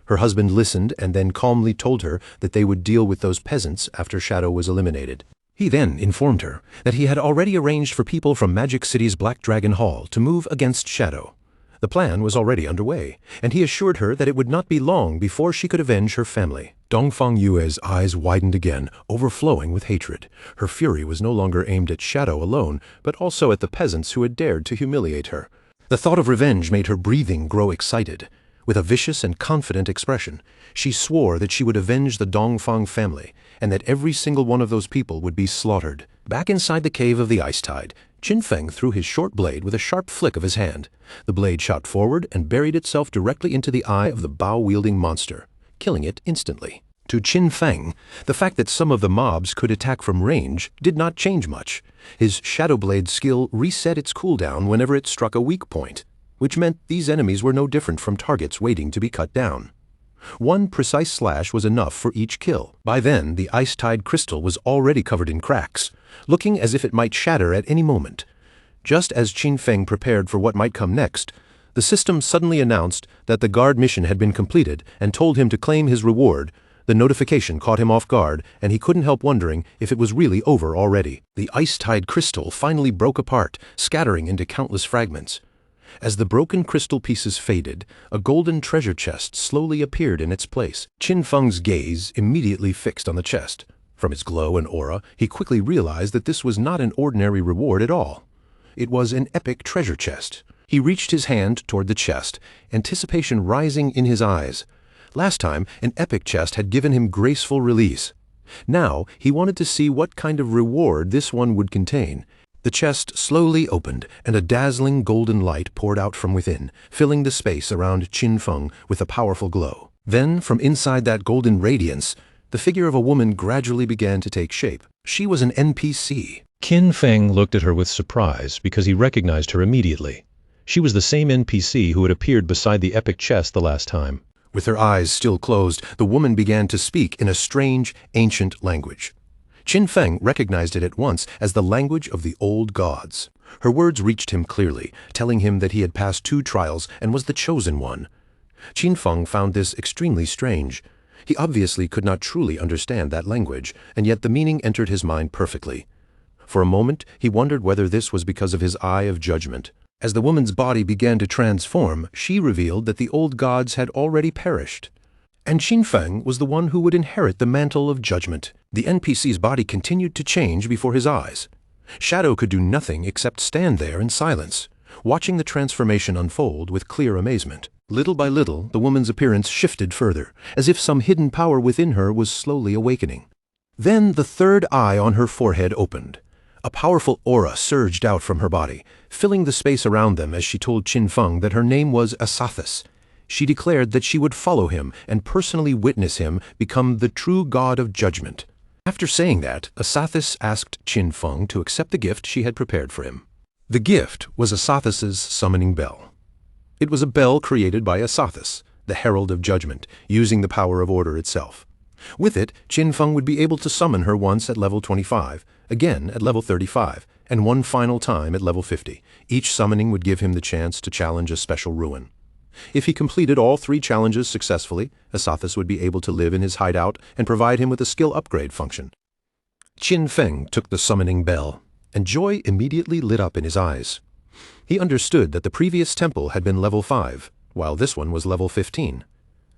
Her husband listened and then calmly told her that they would deal with those peasants after Shadow was eliminated. He then informed her that he had already arranged for people from Magic City's Black Dragon Hall to move against Shadow. The plan was already underway, and he assured her that it would not be long before she could avenge her family. Dongfang Yue's eyes widened again, overflowing with hatred. Her fury was no longer aimed at Shadow alone, but also at the peasants who had dared to humiliate her. The thought of revenge made her breathing grow excited. With a vicious and confident expression, she swore that she would avenge the Dongfang family, and that every single one of those people would be slaughtered. Back inside the cave of the Ice Tide, Qin Feng threw his short blade with a sharp flick of his hand. The blade shot forward and buried itself directly into the eye of the bow-wielding monster, killing it instantly. To Qin Feng, the fact that some of the mobs could attack from range did not change much. His Shadow Blade skill reset its cooldown whenever it struck a weak point, which meant these enemies were no different from targets waiting to be cut down. One precise slash was enough for each kill. By then, the Ice Tide crystal was already covered in cracks, looking as if it might shatter at any moment. Just as Qin Feng prepared for what might come next, the system suddenly announced that the guard mission had been completed and told him to claim his reward. The notification caught him off guard, and he couldn't help wondering if it was really over already. The Ice Tide crystal finally broke apart, scattering into countless fragments. As the broken crystal pieces faded, a golden treasure chest slowly appeared in its place. Qin Feng's gaze immediately fixed on the chest. From its glow and aura, he quickly realized that this was not an ordinary reward at all. It was an epic treasure chest. He reached his hand toward the chest, anticipation rising in his eyes. Last time, an epic chest had given him graceful release. Now he wanted to see what kind of reward this one would contain. The chest slowly opened, and a dazzling golden light poured out from within, filling the space around Qin Feng with a powerful glow. Then, from inside that golden radiance, the figure of a woman gradually began to take shape. She was an NPC. Qin Feng looked at her with surprise because he recognized her immediately. She was the same NPC who had appeared beside the epic chest the last time. With her eyes still closed, the woman began to speak in a strange, ancient language. Qin Feng recognized it at once as the language of the old gods. Her words reached him clearly, telling him that he had passed 2 trials and was the chosen one. Qin Feng found this extremely strange. He obviously could not truly understand that language, and yet the meaning entered his mind perfectly. For a moment, he wondered whether this was because of his eye of judgment. As the woman's body began to transform, she revealed that the old gods had already perished. And Qin Feng was the one who would inherit the mantle of judgment. The NPC's body continued to change before his eyes. Shadow could do nothing except stand there in silence, watching the transformation unfold with clear amazement. Little by little, the woman's appearance shifted further, as if some hidden power within her was slowly awakening. Then the third eye on her forehead opened. A powerful aura surged out from her body, filling the space around them as she told Qin Feng that her name was Asathis. She declared that she would follow him and personally witness him become the true god of judgment. After saying that, Asathis asked Qin Feng to accept the gift she had prepared for him. The gift was Asathis's summoning bell. It was a bell created by Asathis, the herald of judgment, using the power of order itself. With it, Qin Feng would be able to summon her once at level 25, again at level 35, and one final time at level 50. Each summoning would give him the chance to challenge a special ruin. If he completed all 3 challenges successfully, Asathis would be able to live in his hideout and provide him with a skill upgrade function. Qin Feng took the summoning bell, and joy immediately lit up in his eyes. He understood that the previous temple had been level 5, while this one was level 15.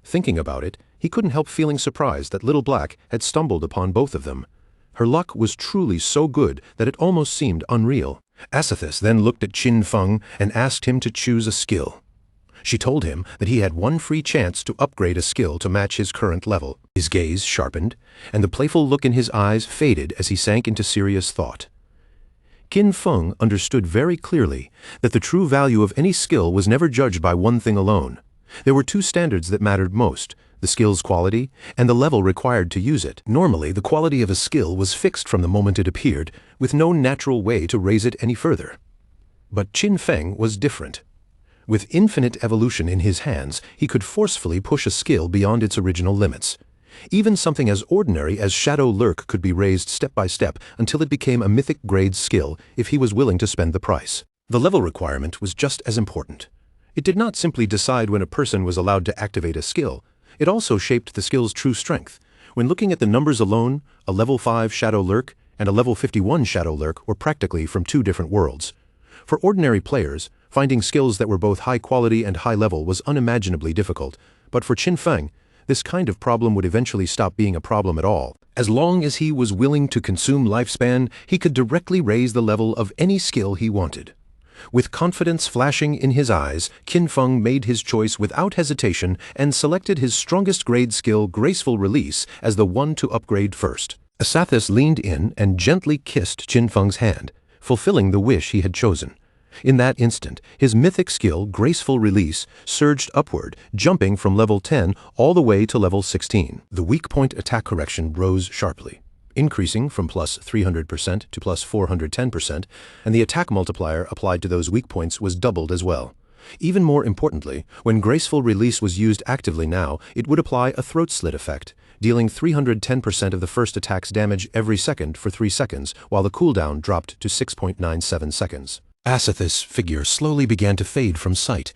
Thinking about it, he couldn't help feeling surprised that Little Black had stumbled upon both of them. Her luck was truly so good that it almost seemed unreal. Asathis then looked at Qin Feng and asked him to choose a skill. She told him that he had one free chance to upgrade a skill to match his current level. His gaze sharpened, and the playful look in his eyes faded as he sank into serious thought. Qin Feng understood very clearly that the true value of any skill was never judged by one thing alone. There were 2 standards that mattered most: the skill's quality and the level required to use it. Normally, the quality of a skill was fixed from the moment it appeared, with no natural way to raise it any further. But Qin Feng was different. With infinite evolution in his hands, he could forcefully push a skill beyond its original limits. Even something as ordinary as Shadow Lurk could be raised step by step until it became a mythic grade skill if he was willing to spend the price. The level requirement was just as important. It did not simply decide when a person was allowed to activate a skill. It also shaped the skill's true strength. When looking at the numbers alone, a level 5 Shadow Lurk and a level 51 Shadow Lurk were practically from 2 different worlds. For ordinary players, finding skills that were both high quality and high level was unimaginably difficult, but for Qin Feng, this kind of problem would eventually stop being a problem at all. As long as he was willing to consume lifespan, he could directly raise the level of any skill he wanted. With confidence flashing in his eyes, Qin Feng made his choice without hesitation and selected his strongest grade skill, Graceful Release, as the one to upgrade first. Asathis leaned in and gently kissed Qin Feng's hand, fulfilling the wish he had chosen. In that instant, his mythic skill, Graceful Release, surged upward, jumping from level 10 all the way to level 16. The weak point attack correction rose sharply, increasing from plus 300% to plus 410%, and the attack multiplier applied to those weak points was doubled as well. Even more importantly, when Graceful Release was used actively now, it would apply a throat slit effect, dealing 310% of the first attack's damage every second for 3 seconds, while the cooldown dropped to 6.97 seconds. Asathis' figure slowly began to fade from sight,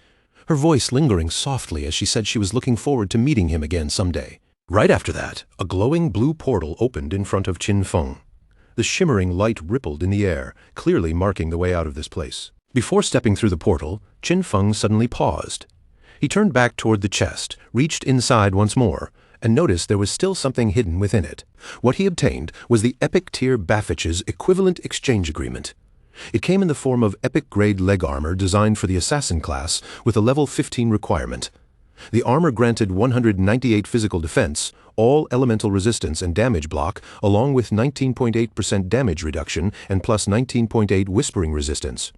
her voice lingering softly as she said she was looking forward to meeting him again someday. Right after that, a glowing blue portal opened in front of Qin Feng. The shimmering light rippled in the air, clearly marking the way out of this place. Before stepping through the portal, Qin Feng suddenly paused. He turned back toward the chest, reached inside once more, and noticed there was still something hidden within it. What he obtained was the Epic Tier Baffich's equivalent exchange agreement. It came in the form of epic grade leg armor designed for the assassin class with a level 15 requirement. The armor granted 198 physical defense, all elemental resistance and damage block, along with 19.8% damage reduction and plus 19.8 whispering resistance.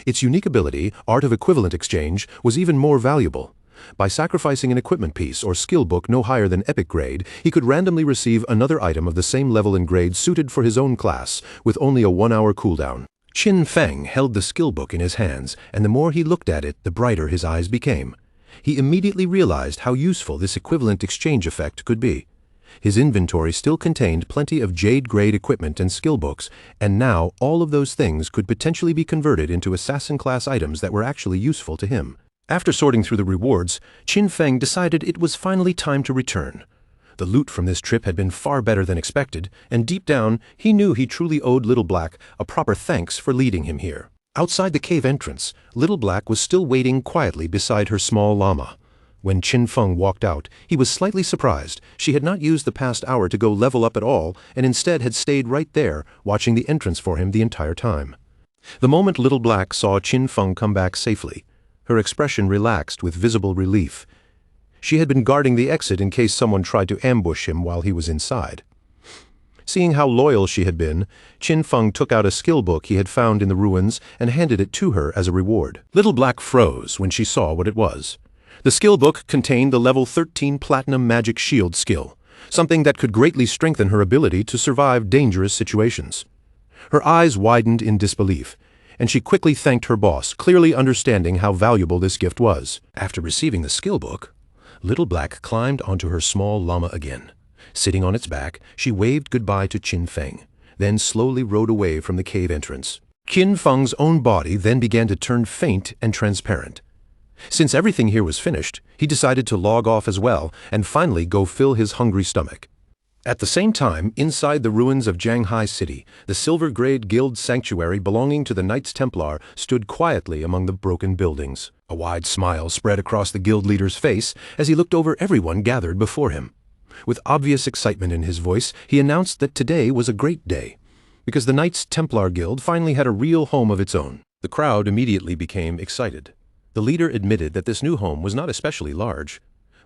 Its unique ability, Art of Equivalent Exchange, was even more valuable. By sacrificing an equipment piece or skill book no higher than epic grade, he could randomly receive another item of the same level and grade suited for his own class, with only a 1-hour cooldown. Qin Feng held the skill book in his hands, and the more he looked at it, the brighter his eyes became. He immediately realized how useful this equivalent exchange effect could be. His inventory still contained plenty of Jade-grade equipment and skill books, and now all of those things could potentially be converted into assassin-class items that were actually useful to him. After sorting through the rewards, Qin Feng decided it was finally time to return. The loot from this trip had been far better than expected, and deep down, he knew he truly owed Little Black a proper thanks for leading him here. Outside the cave entrance, Little Black was still waiting quietly beside her small llama. When Qin Feng walked out, he was slightly surprised. She had not used the past hour to go level up at all, and instead had stayed right there, watching the entrance for him the entire time. The moment Little Black saw Qin Feng come back safely, her expression relaxed with visible relief. She had been guarding the exit in case someone tried to ambush him while he was inside. Seeing how loyal she had been, Qin Feng took out a skill book he had found in the ruins and handed it to her as a reward. Little Black froze when she saw what it was. The skill book contained the level 13 Platinum Magic Shield skill, something that could greatly strengthen her ability to survive dangerous situations. Her eyes widened in disbelief, and she quickly thanked her boss, clearly understanding how valuable this gift was. After receiving the skill book, Little Black climbed onto her small llama again. Sitting on its back, she waved goodbye to Qin Feng, then slowly rode away from the cave entrance. Qin Feng's own body then began to turn faint and transparent. Since everything here was finished, he decided to log off as well and finally go fill his hungry stomach. At the same time, inside the ruins of Jianghai City, the Silver-Grade Guild sanctuary belonging to the Knights Templar stood quietly among the broken buildings. A wide smile spread across the guild leader's face as he looked over everyone gathered before him. With obvious excitement in his voice, he announced that today was a great day, because the Knights Templar Guild finally had a real home of its own. The crowd immediately became excited. The leader admitted that this new home was not especially large,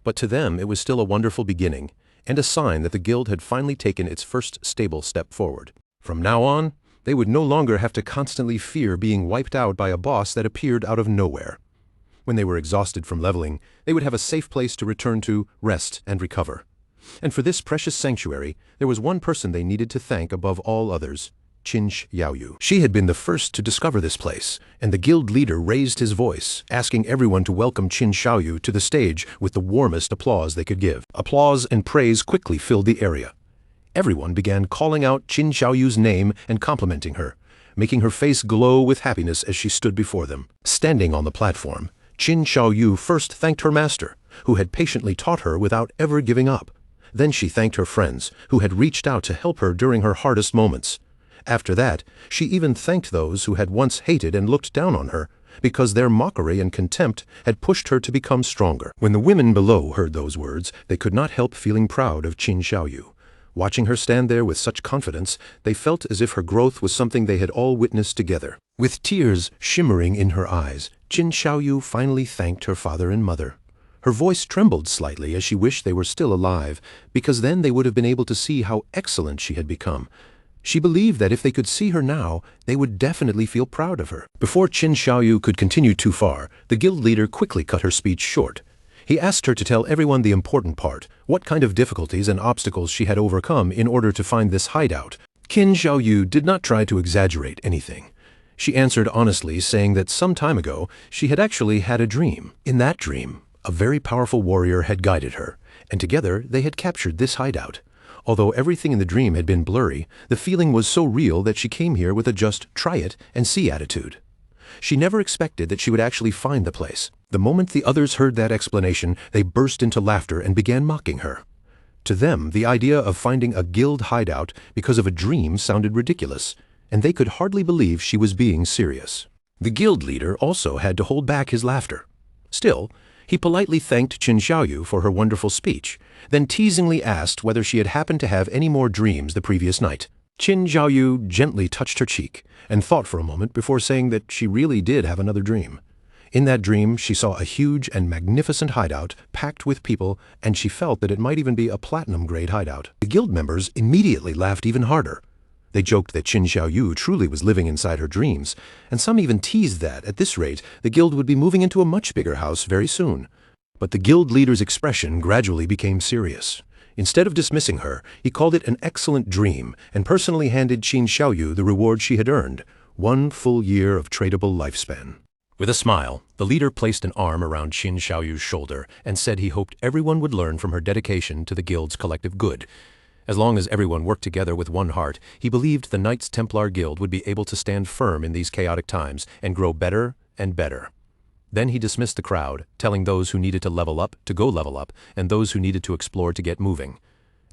but to them it was still a wonderful beginning, and a sign that the guild had finally taken its first stable step forward. From now on, they would no longer have to constantly fear being wiped out by a boss that appeared out of nowhere. When they were exhausted from leveling, they would have a safe place to return to, rest, and recover. And for this precious sanctuary, there was one person they needed to thank above all others, Qin Xiaoyu. She had been the first to discover this place, and the guild leader raised his voice, asking everyone to welcome Qin Xiaoyu to the stage with the warmest applause they could give. Applause and praise quickly filled the area. Everyone began calling out Qin Xiaoyu's name and complimenting her, making her face glow with happiness as she stood before them. Standing on the platform, Qin Xiaoyu first thanked her master, who had patiently taught her without ever giving up. Then she thanked her friends, who had reached out to help her during her hardest moments. After that, she even thanked those who had once hated and looked down on her, because their mockery and contempt had pushed her to become stronger. When the women below heard those words, they could not help feeling proud of Qin Xiaoyu. Watching her stand there with such confidence, they felt as if her growth was something they had all witnessed together. With tears shimmering in her eyes, Qin Xiaoyu finally thanked her father and mother. Her voice trembled slightly as she wished they were still alive, because then they would have been able to see how excellent she had become. She believed that if they could see her now, they would definitely feel proud of her. Before Qin Xiaoyu could continue too far, the guild leader quickly cut her speech short. He asked her to tell everyone the important part, what kind of difficulties and obstacles she had overcome in order to find this hideout. Qin Xiaoyu did not try to exaggerate anything. She answered honestly, saying that some time ago, she had actually had a dream. In that dream, a very powerful warrior had guided her, and together they had captured this hideout. Although everything in the dream had been blurry, the feeling was so real that she came here with a just try it and see attitude. She never expected that she would actually find the place. The moment the others heard that explanation, they burst into laughter and began mocking her. To them, the idea of finding a guild hideout because of a dream sounded ridiculous, and they could hardly believe she was being serious. The guild leader also had to hold back his laughter. Still, he politely thanked Qin Xiaoyu for her wonderful speech, then teasingly asked whether she had happened to have any more dreams the previous night. Qin Xiaoyu gently touched her cheek and thought for a moment before saying that she really did have another dream. In that dream, she saw a huge and magnificent hideout packed with people, and she felt that it might even be a platinum-grade hideout. The guild members immediately laughed even harder. They joked that Qin Xiaoyu truly was living inside her dreams, and some even teased that, at this rate, the guild would be moving into a much bigger house very soon. But the guild leader's expression gradually became serious. Instead of dismissing her, he called it an excellent dream and personally handed Qin Xiaoyu the reward she had earned, 1 full year of tradable lifespan. With a smile, the leader placed an arm around Qin Xiaoyu's shoulder and said he hoped everyone would learn from her dedication to the guild's collective good. As long as everyone worked together with one heart, he believed the Knights Templar Guild would be able to stand firm in these chaotic times and grow better and better. Then he dismissed the crowd, telling those who needed to level up to go level up, and those who needed to explore to get moving.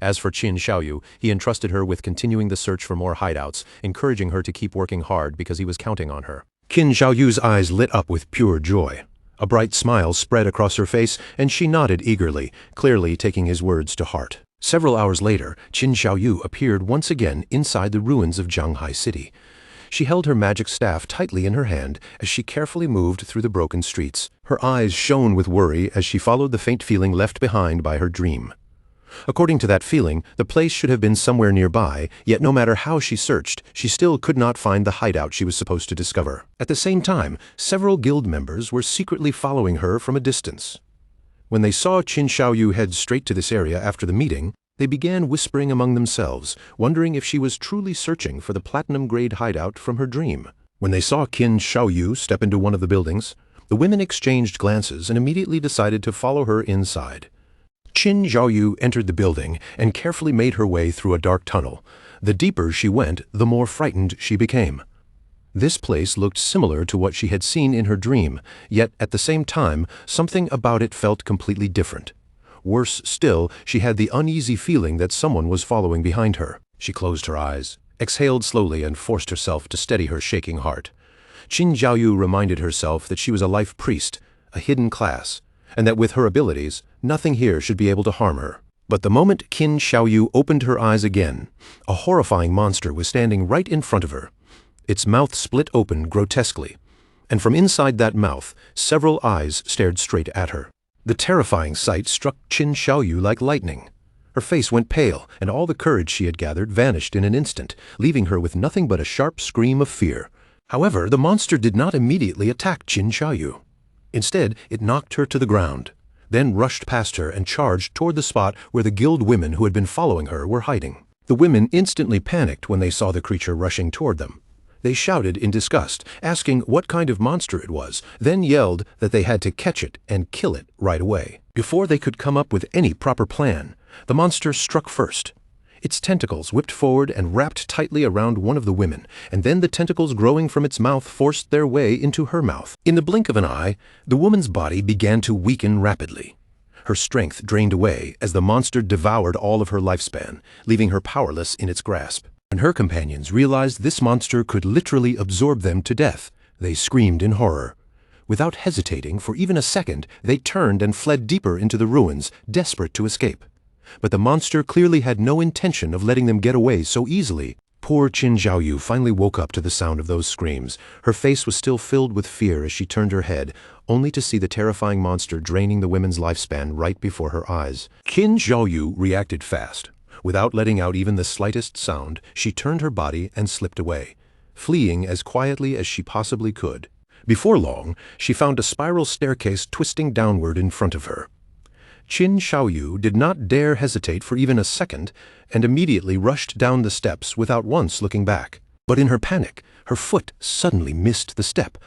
As for Qin Xiaoyu, he entrusted her with continuing the search for more hideouts, encouraging her to keep working hard because he was counting on her. Qin Xiaoyu's eyes lit up with pure joy. A bright smile spread across her face, and she nodded eagerly, clearly taking his words to heart. Several hours later, Qin Xiaoyu appeared once again inside the ruins of Zhanghai City. She held her magic staff tightly in her hand as she carefully moved through the broken streets. Her eyes shone with worry as she followed the faint feeling left behind by her dream. According to that feeling, the place should have been somewhere nearby, yet no matter how she searched, she still could not find the hideout she was supposed to discover. At the same time, several guild members were secretly following her from a distance. When they saw Qin Xiaoyu head straight to this area after the meeting, they began whispering among themselves, wondering if she was truly searching for the platinum-grade hideout from her dream. When they saw Qin Xiaoyu step into one of the buildings, the women exchanged glances and immediately decided to follow her inside. Qin Xiaoyu entered the building and carefully made her way through a dark tunnel. The deeper she went, the more frightened she became. This place looked similar to what she had seen in her dream, yet at the same time, something about it felt completely different. Worse still, she had the uneasy feeling that someone was following behind her. She closed her eyes, exhaled slowly, and forced herself to steady her shaking heart. Qin Xiaoyu reminded herself that she was a life priest, a hidden class, and that with her abilities, nothing here should be able to harm her. But the moment Qin Xiaoyu opened her eyes again, a horrifying monster was standing right in front of her. Its mouth split open grotesquely, and from inside that mouth, several eyes stared straight at her. The terrifying sight struck Qin Xiaoyu like lightning. Her face went pale, and all the courage she had gathered vanished in an instant, leaving her with nothing but a sharp scream of fear. However, the monster did not immediately attack Qin Xiaoyu. Instead, it knocked her to the ground, then rushed past her and charged toward the spot where the guild women who had been following her were hiding. The women instantly panicked when they saw the creature rushing toward them. They shouted in disgust, asking what kind of monster it was, then yelled that they had to catch it and kill it right away. Before they could come up with any proper plan, the monster struck first. Its tentacles whipped forward and wrapped tightly around one of the women, and then the tentacles growing from its mouth forced their way into her mouth. In the blink of an eye, the woman's body began to weaken rapidly. Her strength drained away as the monster devoured all of her lifespan, leaving her powerless in its grasp. When her companions realized this monster could literally absorb them to death, they screamed in horror. Without hesitating for even a second, they turned and fled deeper into the ruins, desperate to escape. But the monster clearly had no intention of letting them get away so easily. Poor Qin Xiaoyu finally woke up to the sound of those screams. Her face was still filled with fear as she turned her head, only to see the terrifying monster draining the women's lifespan right before her eyes. Qin Xiaoyu reacted fast. Without letting out even the slightest sound, she turned her body and slipped away, fleeing as quietly as she possibly could. Before long, she found a spiral staircase twisting downward in front of her. Qin Xiaoyu did not dare hesitate for even a second and immediately rushed down the steps without once looking back. But in her panic, her foot suddenly missed the step.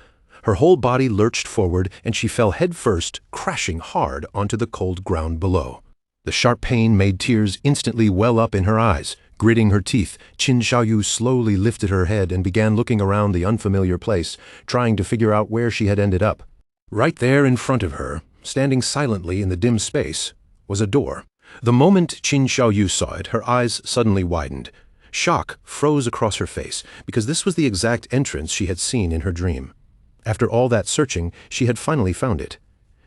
Her whole body lurched forward and she fell headfirst, crashing hard onto the cold ground below. The sharp pain made tears instantly well up in her eyes. Gritting her teeth, Qin Xiaoyu slowly lifted her head and began looking around the unfamiliar place, trying to figure out where she had ended up. Right there in front of her, standing silently in the dim space, was a door. The moment Qin Xiaoyu saw it, her eyes suddenly widened. Shock froze across her face, because this was the exact entrance she had seen in her dream. After all that searching, she had finally found it.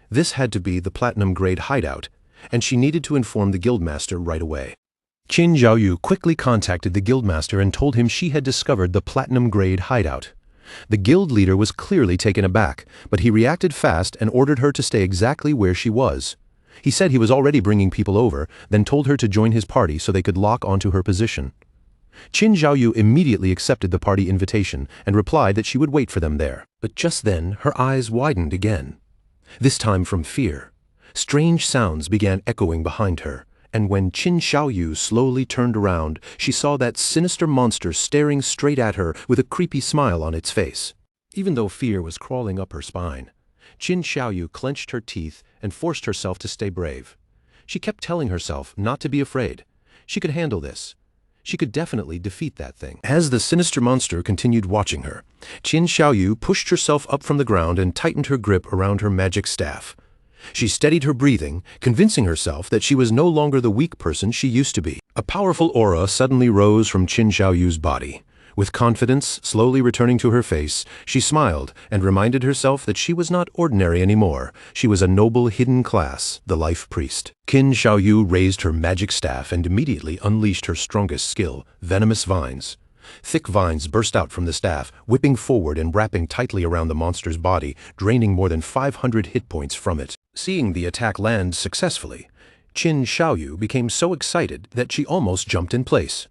This had to be the platinum-grade hideout, and she needed to inform the guildmaster right away. Qin Xiaoyu quickly contacted the guildmaster and told him she had discovered the platinum-grade hideout. The guild leader was clearly taken aback, but he reacted fast and ordered her to stay exactly where she was. He said he was already bringing people over, then told her to join his party so they could lock onto her position. Qin Xiaoyu immediately accepted the party invitation and replied that she would wait for them there. But just then, her eyes widened again. This time from fear. Strange sounds began echoing behind her, and when Qin Xiaoyu slowly turned around, she saw that sinister monster staring straight at her with a creepy smile on its face. Even though fear was crawling up her spine, Qin Xiaoyu clenched her teeth and forced herself to stay brave. She kept telling herself not to be afraid. She could handle this. She could definitely defeat that thing. As the sinister monster continued watching her, Qin Xiaoyu pushed herself up from the ground and tightened her grip around her magic staff. She steadied her breathing, convincing herself that she was no longer the weak person she used to be. A powerful aura suddenly rose from Qin Xiaoyu's body. With confidence slowly returning to her face, she smiled and reminded herself that she was not ordinary anymore. She was a noble hidden class, the Life Priest. Qin Xiaoyu raised her magic staff and immediately unleashed her strongest skill, Venomous Vines. Thick vines burst out from the staff, whipping forward and wrapping tightly around the monster's body, draining more than 500 hit points from it. Seeing the attack land successfully, Qin Xiaoyu became so excited that she almost jumped in place.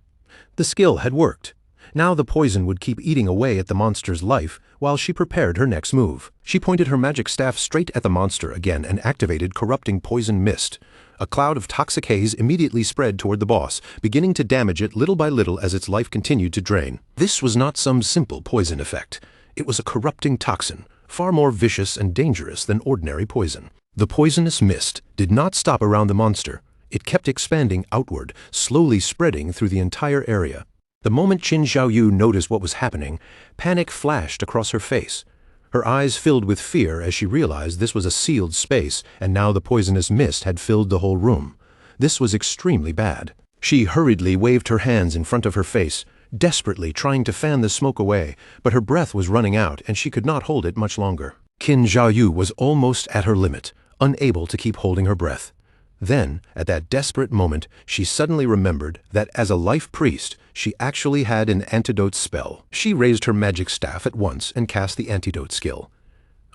The skill had worked. Now the poison would keep eating away at the monster's life while she prepared her next move. She pointed her magic staff straight at the monster again and activated Corrupting Poison Mist. A cloud of toxic haze immediately spread toward the boss, beginning to damage it little by little as its life continued to drain. This was not some simple poison effect. It was a corrupting toxin, far more vicious and dangerous than ordinary poison. The poisonous mist did not stop around the monster. It kept expanding outward, slowly spreading through the entire area. The moment Qin Xiaoyu noticed what was happening, panic flashed across her face. Her eyes filled with fear as she realized this was a sealed space, and now the poisonous mist had filled the whole room. This was extremely bad. She hurriedly waved her hands in front of her face, desperately trying to fan the smoke away, but her breath was running out and she could not hold it much longer. Qin Xiaoyu was almost at her limit, unable to keep holding her breath. Then, at that desperate moment, she suddenly remembered that as a Life Priest, she actually had an antidote spell. She raised her magic staff at once and cast the antidote skill.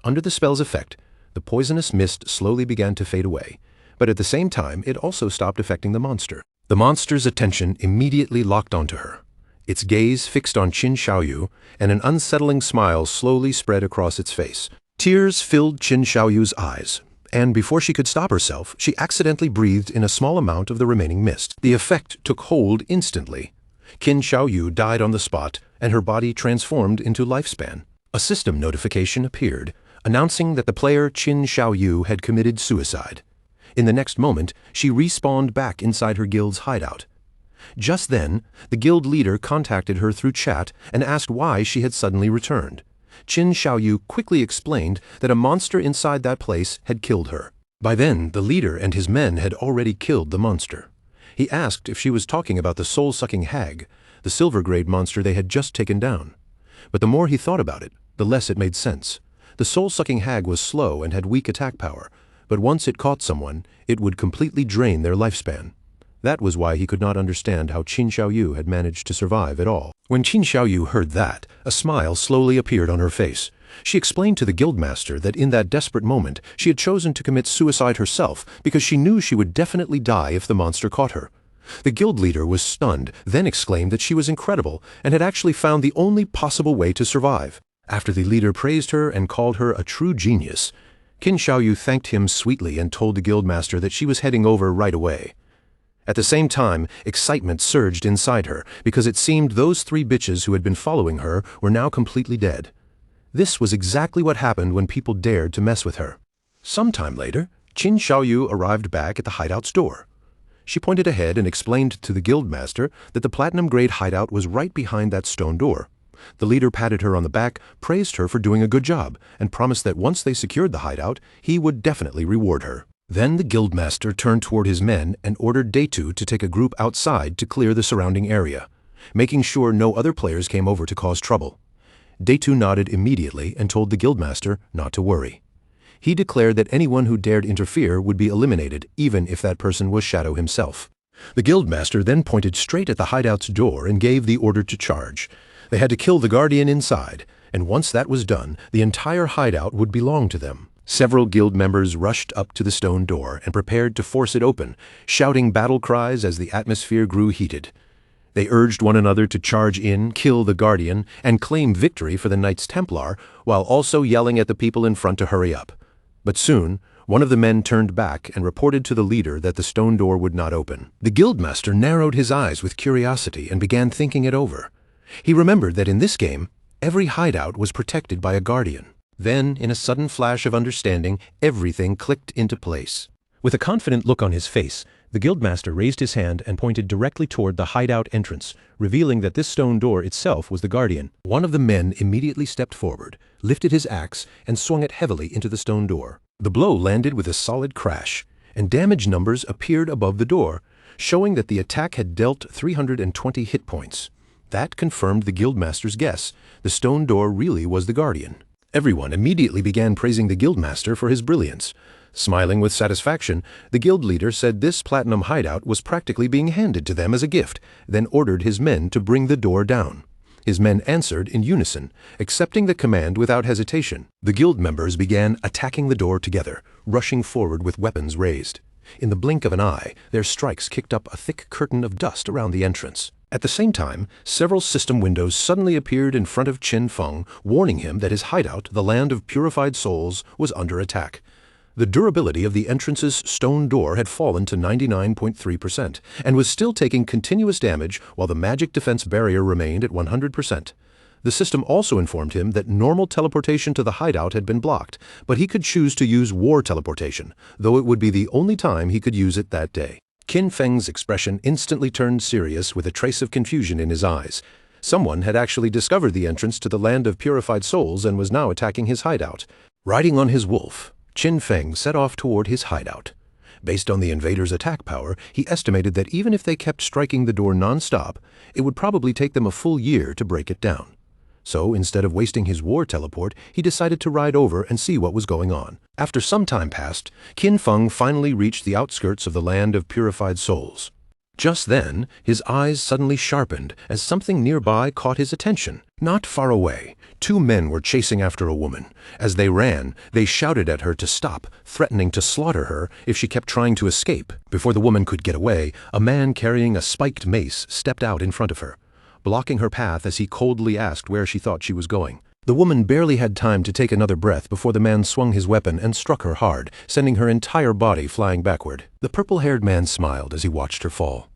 Under the spell's effect, the poisonous mist slowly began to fade away, but at the same time it also stopped affecting the monster. The monster's attention immediately locked onto her. Its gaze fixed on Qin Xiaoyu, and an unsettling smile slowly spread across its face. Tears filled Qin Xiaoyu's eyes, and before she could stop herself, she accidentally breathed in a small amount of the remaining mist. The effect took hold instantly. Qin Xiaoyu died on the spot, and her body transformed into Lifespan. A system notification appeared, announcing that the player Qin Xiaoyu had committed suicide. In the next moment, she respawned back inside her guild's hideout. Just then, the guild leader contacted her through chat and asked why she had suddenly returned. Qin Xiaoyu quickly explained that a monster inside that place had killed her. By then, the leader and his men had already killed the monster. He asked if she was talking about the soul-sucking hag, the silver-grade monster they had just taken down. But the more he thought about it, the less it made sense. The soul-sucking hag was slow and had weak attack power, but once it caught someone, it would completely drain their lifespan. That was why he could not understand how Qin Xiaoyu had managed to survive at all. When Qin Xiaoyu heard that, a smile slowly appeared on her face. She explained to the guildmaster that in that desperate moment, she had chosen to commit suicide herself because she knew she would definitely die if the monster caught her. The guild leader was stunned, then exclaimed that she was incredible and had actually found the only possible way to survive. After the leader praised her and called her a true genius, Qin Xiaoyu thanked him sweetly and told the guildmaster that she was heading over right away. At the same time, excitement surged inside her because it seemed those three bitches who had been following her were now completely dead. This was exactly what happened when people dared to mess with her. Sometime later, Qin Xiaoyu arrived back at the hideout's door. She pointed ahead and explained to the guildmaster that the platinum-grade hideout was right behind that stone door. The leader patted her on the back, praised her for doing a good job, and promised that once they secured the hideout, he would definitely reward her. Then the guildmaster turned toward his men and ordered Daytu to take a group outside to clear the surrounding area, making sure no other players came over to cause trouble. Daytu nodded immediately and told the guildmaster not to worry. He declared that anyone who dared interfere would be eliminated, even if that person was Shadow himself. The guildmaster then pointed straight at the hideout's door and gave the order to charge. They had to kill the guardian inside, and once that was done, the entire hideout would belong to them. Several guild members rushed up to the stone door and prepared to force it open, shouting battle cries as the atmosphere grew heated. They urged one another to charge in, kill the Guardian, and claim victory for the Knights Templar, while also yelling at the people in front to hurry up. But soon, one of the men turned back and reported to the leader that the stone door would not open. The guildmaster narrowed his eyes with curiosity and began thinking it over. He remembered that in this game, every hideout was protected by a Guardian. Then, in a sudden flash of understanding, everything clicked into place. With a confident look on his face, the guildmaster raised his hand and pointed directly toward the hideout entrance, revealing that this stone door itself was the Guardian. One of the men immediately stepped forward, lifted his axe, and swung it heavily into the stone door. The blow landed with a solid crash, and damage numbers appeared above the door, showing that the attack had dealt 320 hit points. That confirmed the guildmaster's guess. The stone door really was the Guardian. Everyone immediately began praising the guildmaster for his brilliance. Smiling with satisfaction, the guild leader said this platinum hideout was practically being handed to them as a gift, then ordered his men to bring the door down. His men answered in unison, accepting the command without hesitation. The guild members began attacking the door together, rushing forward with weapons raised. In the blink of an eye, their strikes kicked up a thick curtain of dust around the entrance. At the same time, several system windows suddenly appeared in front of Qin Feng, warning him that his hideout, the Land of Purified Souls, was under attack. The durability of the entrance's stone door had fallen to 99.3% and was still taking continuous damage while the magic defense barrier remained at 100%. The system also informed him that normal teleportation to the hideout had been blocked, but he could choose to use war teleportation, though it would be the only time he could use it that day. Qin Feng's expression instantly turned serious with a trace of confusion in his eyes. Someone had actually discovered the entrance to the Land of Purified Souls and was now attacking his hideout. Riding on his wolf, Qin Feng set off toward his hideout. Based on the invaders' attack power, he estimated that even if they kept striking the door non-stop, it would probably take them a full year to break it down. So, instead of wasting his war teleport, he decided to ride over and see what was going on. After some time passed, Qin Feng finally reached the outskirts of the Land of Purified Souls. Just then, his eyes suddenly sharpened as something nearby caught his attention. Not far away, two men were chasing after a woman. As they ran, they shouted at her to stop, threatening to slaughter her if she kept trying to escape. Before the woman could get away, a man carrying a spiked mace stepped out in front of her, blocking her path as he coldly asked where she thought she was going. The woman barely had time to take another breath before the man swung his weapon and struck her hard, sending her entire body flying backward. The purple-haired man smiled as he watched her fall.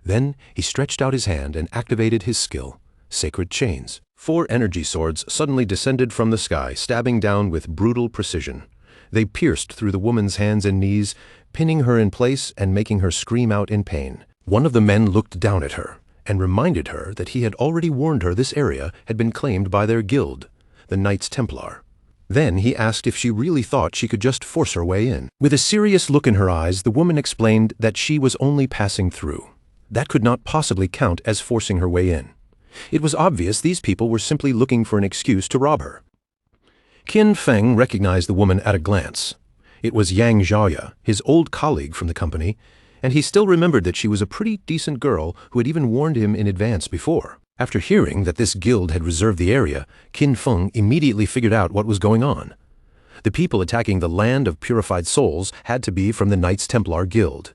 Then he stretched out his hand and activated his skill, Sacred Chains. 4 energy swords suddenly descended from the sky, stabbing down with brutal precision. They pierced through the woman's hands and knees, pinning her in place and making her scream out in pain. One of the men looked down at her and reminded her that he had already warned her this area had been claimed by their guild, the Knights Templar. Then he asked if she really thought she could just force her way in. With a serious look in her eyes, the woman explained that she was only passing through. That could not possibly count as forcing her way in. It was obvious these people were simply looking for an excuse to rob her. Qin Feng recognized the woman at a glance. It was Yang Xiaoya, his old colleague from the company, and he still remembered that she was a pretty decent girl who had even warned him in advance before. After hearing that this guild had reserved the area, Qin Feng immediately figured out what was going on. The people attacking the Land of Purified Souls had to be from the Knights Templar Guild.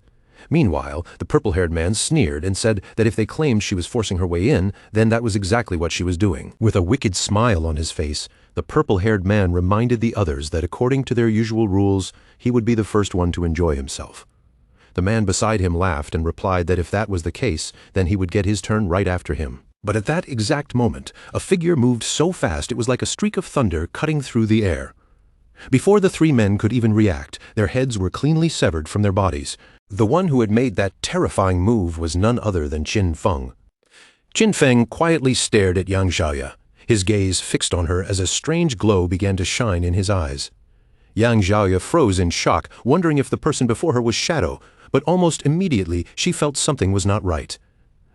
Meanwhile, the purple-haired man sneered and said that if they claimed she was forcing her way in, then that was exactly what she was doing. With a wicked smile on his face, the purple-haired man reminded the others that according to their usual rules, he would be the first one to enjoy himself. The man beside him laughed and replied that if that was the case, then he would get his turn right after him. But at that exact moment, a figure moved so fast it was like a streak of thunder cutting through the air. Before the 3 men could even react, their heads were cleanly severed from their bodies. The one who had made that terrifying move was none other than Qin Feng. Qin Feng quietly stared at Yang Xiaoya, his gaze fixed on her as a strange glow began to shine in his eyes. Yang Xiaoya froze in shock, wondering if the person before her was Shadow, but almost immediately she felt something was not right.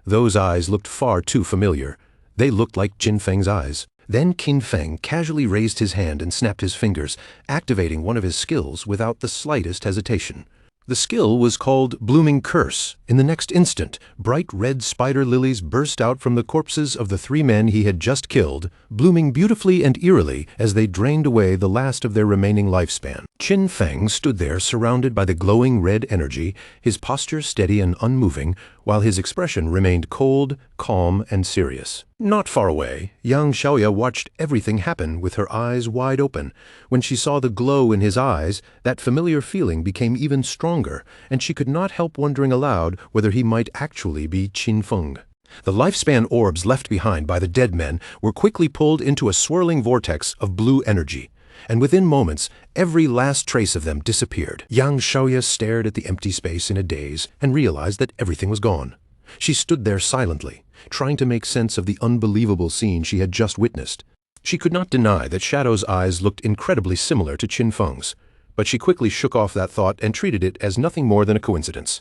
Those eyes looked far too familiar. They looked like Qin Feng's eyes. Then Qin Feng casually raised his hand and snapped his fingers, activating one of his skills without the slightest hesitation. The skill was called Blooming Curse. In the next instant, bright red spider lilies burst out from the corpses of the 3 men he had just killed, blooming beautifully and eerily as they drained away the last of their remaining lifespan. Qin Feng stood there surrounded by the glowing red energy, his posture steady and unmoving, while his expression remained cold, calm, and serious. Not far away, Yang Xiaoya watched everything happen with her eyes wide open. When she saw the glow in his eyes, that familiar feeling became even stronger, and she could not help wondering aloud whether he might actually be Qin Feng. The lifespan orbs left behind by the dead men were quickly pulled into a swirling vortex of blue energy, and within moments, every last trace of them disappeared. Yang Xiaoya stared at the empty space in a daze and realized that everything was gone. She stood there silently, trying to make sense of the unbelievable scene she had just witnessed. She could not deny that Shadow's eyes looked incredibly similar to Qin Feng's, but she quickly shook off that thought and treated it as nothing more than a coincidence.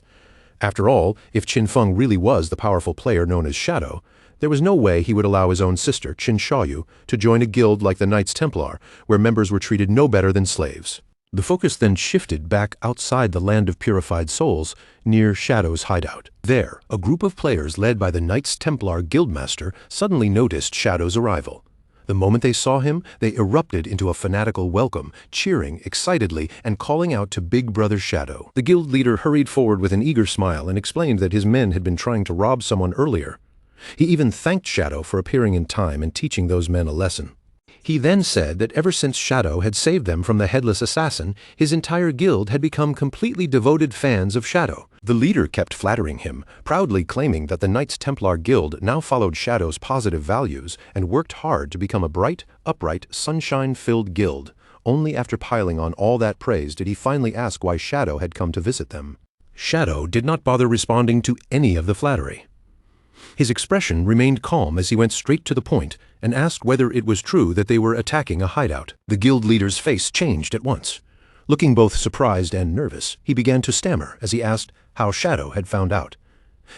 After all, if Qin Feng really was the powerful player known as Shadow, there was no way he would allow his own sister, Qin Shaoyu, to join a guild like the Knights Templar, where members were treated no better than slaves. The focus then shifted back outside the land of purified souls, near Shadow's hideout. There, a group of players led by the Knights Templar Guildmaster suddenly noticed Shadow's arrival. The moment they saw him, they erupted into a fanatical welcome, cheering excitedly and calling out to Big Brother Shadow. The guild leader hurried forward with an eager smile and explained that his men had been trying to rob someone earlier. He even thanked Shadow for appearing in time and teaching those men a lesson. He then said that ever since Shadow had saved them from the headless assassin, his entire guild had become completely devoted fans of Shadow. The leader kept flattering him, proudly claiming that the Knights Templar Guild now followed Shadow's positive values and worked hard to become a bright, upright, sunshine-filled guild. Only after piling on all that praise did he finally ask why Shadow had come to visit them. Shadow did not bother responding to any of the flattery. His expression remained calm as he went straight to the point and asked whether it was true that they were attacking a hideout. The guild leader's face changed at once. Looking both surprised and nervous, he began to stammer as he asked how Shadow had found out.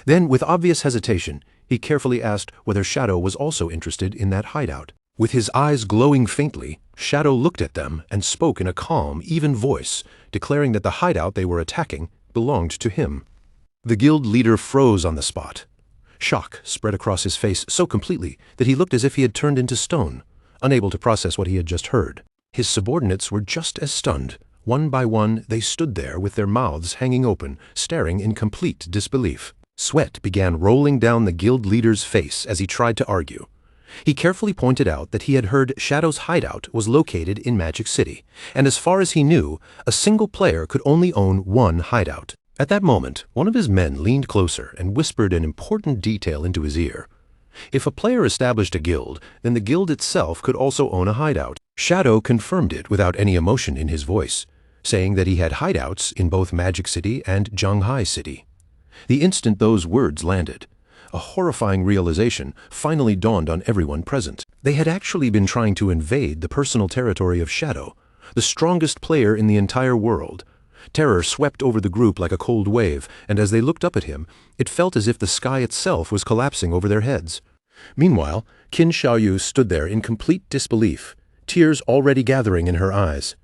Then, with obvious hesitation, he carefully asked whether Shadow was also interested in that hideout. With his eyes glowing faintly, Shadow looked at them and spoke in a calm, even voice, declaring that the hideout they were attacking belonged to him. The guild leader froze on the spot. Shock spread across his face so completely that he looked as if he had turned into stone, unable to process what he had just heard. His subordinates were just as stunned. One by one, they stood there with their mouths hanging open, staring in complete disbelief. Sweat began rolling down the guild leader's face as he tried to argue. He carefully pointed out that he had heard Shadow's hideout was located in Magic City, and as far as he knew, a single player could only own one hideout. At that moment, one of his men leaned closer and whispered an important detail into his ear. If a player established a guild, then the guild itself could also own a hideout. Shadow confirmed it without any emotion in his voice, saying that he had hideouts in both Magic City and Zhanghai City. The instant those words landed, a horrifying realization finally dawned on everyone present. They had actually been trying to invade the personal territory of Shadow, the strongest player in the entire world. Terror swept over the group like a cold wave, and as they looked up at him, it felt as if the sky itself was collapsing over their heads. Meanwhile, Qin Shaoyu stood there in complete disbelief, tears already gathering in her eyes.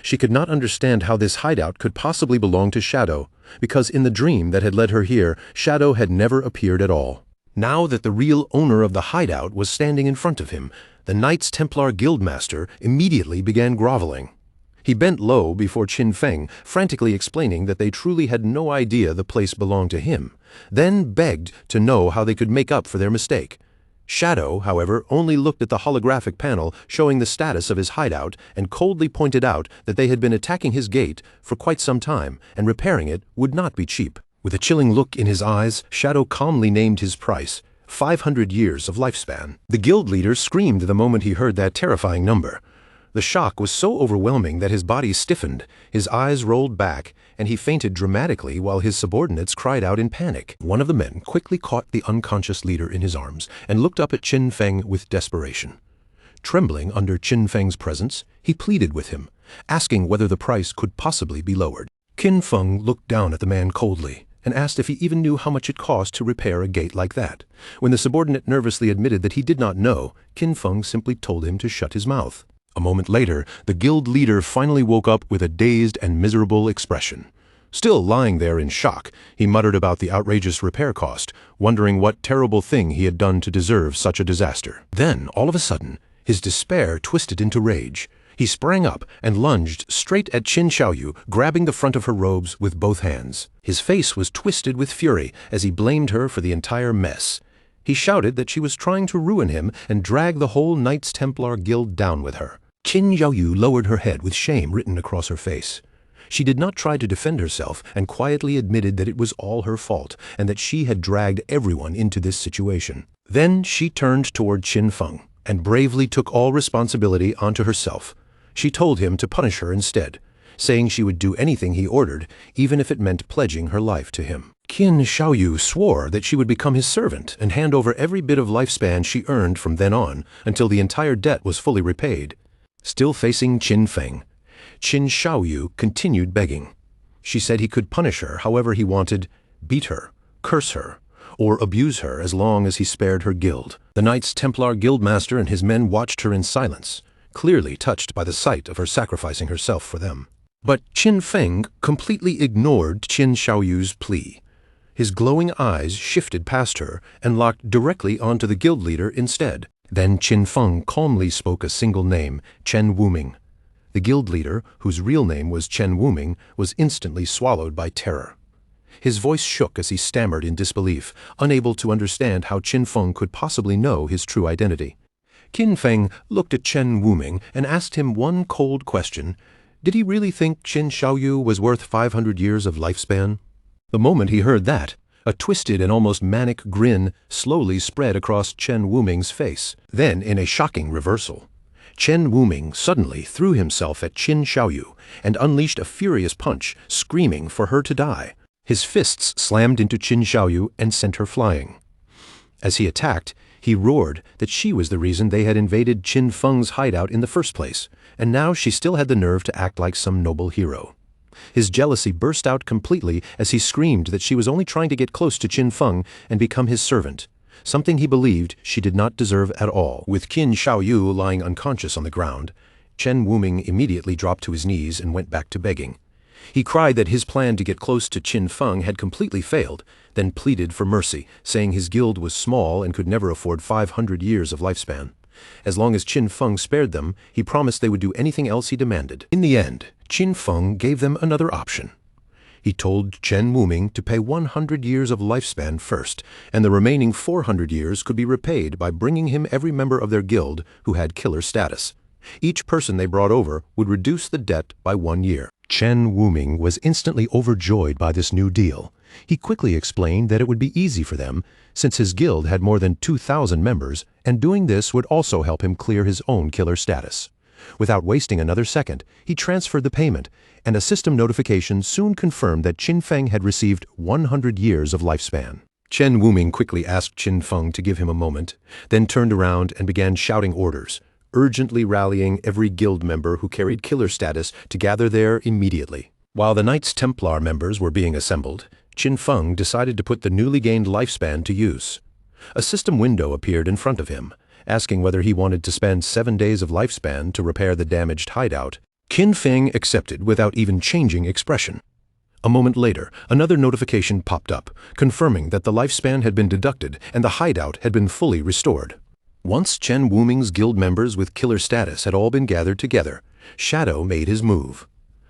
She could not understand how this hideout could possibly belong to Shadow, because in the dream that had led her here, Shadow had never appeared at all. Now that the real owner of the hideout was standing in front of him, the Knights Templar Guildmaster immediately began groveling. He bent low before Qin Feng, frantically explaining that they truly had no idea the place belonged to him, then begged to know how they could make up for their mistake. Shadow, however, only looked at the holographic panel showing the status of his hideout and coldly pointed out that they had been attacking his gate for quite some time, and repairing it would not be cheap. With a chilling look in his eyes, Shadow calmly named his price, 500 years of lifespan. The guild leader screamed the moment he heard that terrifying number. The shock was so overwhelming that his body stiffened, his eyes rolled back, and he fainted dramatically while his subordinates cried out in panic. One of the men quickly caught the unconscious leader in his arms and looked up at Qin Feng with desperation. Trembling under Qin Feng's presence, he pleaded with him, asking whether the price could possibly be lowered. Qin Feng looked down at the man coldly and asked if he even knew how much it cost to repair a gate like that. When the subordinate nervously admitted that he did not know, Qin Feng simply told him to shut his mouth. A moment later, the guild leader finally woke up with a dazed and miserable expression. Still lying there in shock, he muttered about the outrageous repair cost, wondering what terrible thing he had done to deserve such a disaster. Then, all of a sudden, his despair twisted into rage. He sprang up and lunged straight at Qin Xiaoyu, grabbing the front of her robes with both hands. His face was twisted with fury as he blamed her for the entire mess. He shouted that she was trying to ruin him and drag the whole Knights Templar Guild down with her. Qin Xiaoyu lowered her head with shame written across her face. She did not try to defend herself and quietly admitted that it was all her fault and that she had dragged everyone into this situation. Then she turned toward Qin Feng and bravely took all responsibility onto herself. She told him to punish her instead, saying she would do anything he ordered, even if it meant pledging her life to him. Qin Xiaoyu swore that she would become his servant and hand over every bit of lifespan she earned from then on until the entire debt was fully repaid. Still facing Qin Feng, Qin Xiaoyu continued begging. She said he could punish her however he wanted, beat her, curse her, or abuse her as long as he spared her guild. The Knights Templar Guildmaster and his men watched her in silence, clearly touched by the sight of her sacrificing herself for them. But Qin Feng completely ignored Qin Xiaoyu's plea. His glowing eyes shifted past her and locked directly onto the guild leader instead. Then Qin Feng calmly spoke a single name, Chen Wuming. The guild leader, whose real name was Chen Wuming, was instantly swallowed by terror. His voice shook as he stammered in disbelief, unable to understand how Qin Feng could possibly know his true identity. Qin Feng looked at Chen Wuming and asked him one cold question. Did he really think Qin Xiaoyu was worth 500 years of lifespan? The moment he heard that, a twisted and almost manic grin slowly spread across Chen Wuming's face. Then, in a shocking reversal, Chen Wuming suddenly threw himself at Qin Xiaoyu and unleashed a furious punch, screaming for her to die. His fists slammed into Qin Xiaoyu and sent her flying. As he attacked, he roared that she was the reason they had invaded Qin Feng's hideout in the first place, and now she still had the nerve to act like some noble hero. His jealousy burst out completely as he screamed that she was only trying to get close to Qin Feng and become his servant, something he believed she did not deserve at all. With Qin Xiaoyu lying unconscious on the ground, Chen Wuming immediately dropped to his knees and went back to begging. He cried that his plan to get close to Qin Feng had completely failed, then pleaded for mercy, saying his guild was small and could never afford 500 years of lifespan. As long as Qin Feng spared them, he promised they would do anything else he demanded. In the end, Qin Feng gave them another option. He told Chen Wuming to pay 100 years of lifespan first, and the remaining 400 years could be repaid by bringing him every member of their guild who had killer status. Each person they brought over would reduce the debt by 1 year. Chen Wuming was instantly overjoyed by this new deal. He quickly explained that it would be easy for them, since his guild had more than 2,000 members, and doing this would also help him clear his own killer status. Without wasting another second, he transferred the payment, and a system notification soon confirmed that Qin Feng had received 100 years of lifespan. Chen Wuming quickly asked Qin Feng to give him a moment, then turned around and began shouting orders, urgently rallying every guild member who carried killer status to gather there immediately. While the Knights Templar members were being assembled, Qin Feng decided to put the newly gained lifespan to use. A system window appeared in front of him, asking whether he wanted to spend 7 days of lifespan to repair the damaged hideout. Qin Feng accepted without even changing expression. A moment later, another notification popped up, confirming that the lifespan had been deducted and the hideout had been fully restored. Once Chen Wuming's guild members with killer status had all been gathered together, Shadow made his move.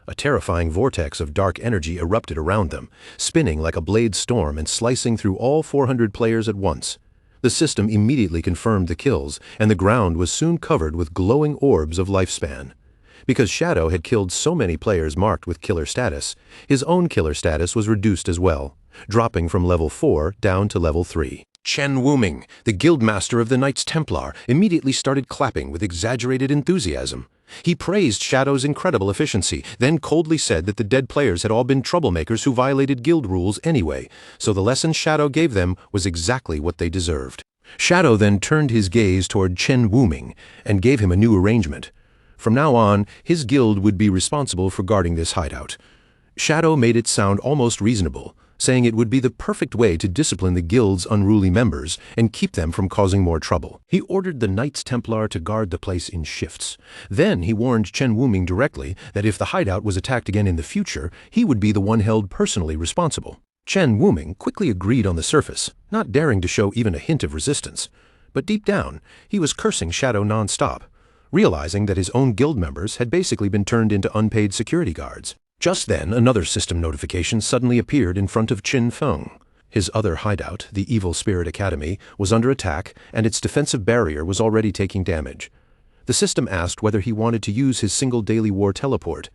A terrifying vortex of dark energy erupted around them, spinning like a blade storm and slicing through all 400 players at once. The system immediately confirmed the kills, and the ground was soon covered with glowing orbs of lifespan. Because Shadow had killed so many players marked with killer status, his own killer status was reduced as well, dropping from level 4 down to level 3. Chen Wuming, the guildmaster of the Knights Templar, immediately started clapping with exaggerated enthusiasm. He praised Shadow's incredible efficiency, then coldly said that the dead players had all been troublemakers who violated guild rules anyway, so the lesson Shadow gave them was exactly what they deserved. Shadow then turned his gaze toward Chen Wuming and gave him a new arrangement. From now on, his guild would be responsible for guarding this hideout. Shadow made it sound almost reasonable, saying it would be the perfect way to discipline the guild's unruly members and keep them from causing more trouble. He ordered the Knights Templar to guard the place in shifts. Then he warned Chen Wuming directly that if the hideout was attacked again in the future, he would be the one held personally responsible. Chen Wuming quickly agreed on the surface, not daring to show even a hint of resistance. But deep down, he was cursing Shadow non-stop, realizing that his own guild members had basically been turned into unpaid security guards. Just then, another system notification suddenly appeared in front of Qin Feng. His other hideout, the Evil Spirit Academy, was under attack, and its defensive barrier was already taking damage. The system asked whether he wanted to use his single daily war teleport.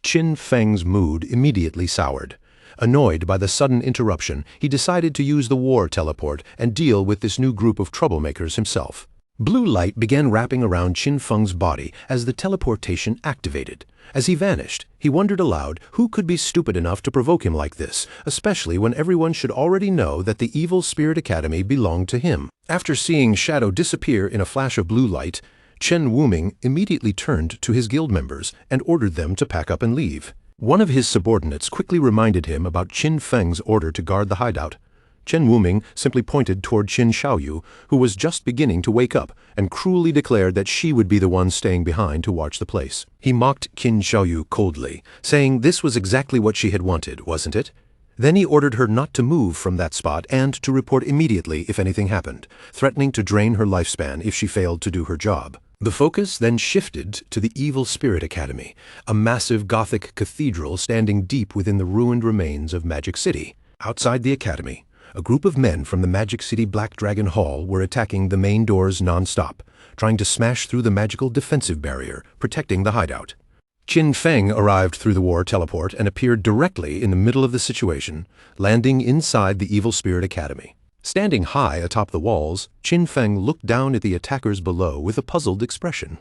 Qin Feng's mood immediately soured. Annoyed by the sudden interruption, he decided to use the war teleport and deal with this new group of troublemakers himself. Blue light began wrapping around Qin Feng's body as the teleportation activated. As he vanished, he wondered aloud who could be stupid enough to provoke him like this, especially when everyone should already know that the Evil Spirit Academy belonged to him. After seeing Shadow disappear in a flash of blue light, Chen Wuming immediately turned to his guild members and ordered them to pack up and leave. One of his subordinates quickly reminded him about Qin Feng's order to guard the hideout. Chen Wuming simply pointed toward Qin Xiaoyu, who was just beginning to wake up, and cruelly declared that she would be the one staying behind to watch the place. He mocked Qin Xiaoyu coldly, saying this was exactly what she had wanted, wasn't it? Then he ordered her not to move from that spot and to report immediately if anything happened, threatening to drain her lifespan if she failed to do her job. The focus then shifted to the Evil Spirit Academy, a massive Gothic cathedral standing deep within the ruined remains of Magic City. Outside the academy, a group of men from the Magic City Black Dragon Hall were attacking the main doors non-stop, trying to smash through the magical defensive barrier, protecting the hideout. Qin Feng arrived through the war teleport and appeared directly in the middle of the situation, landing inside the Evil Spirit Academy. Standing high atop the walls, Qin Feng looked down at the attackers below with a puzzled expression.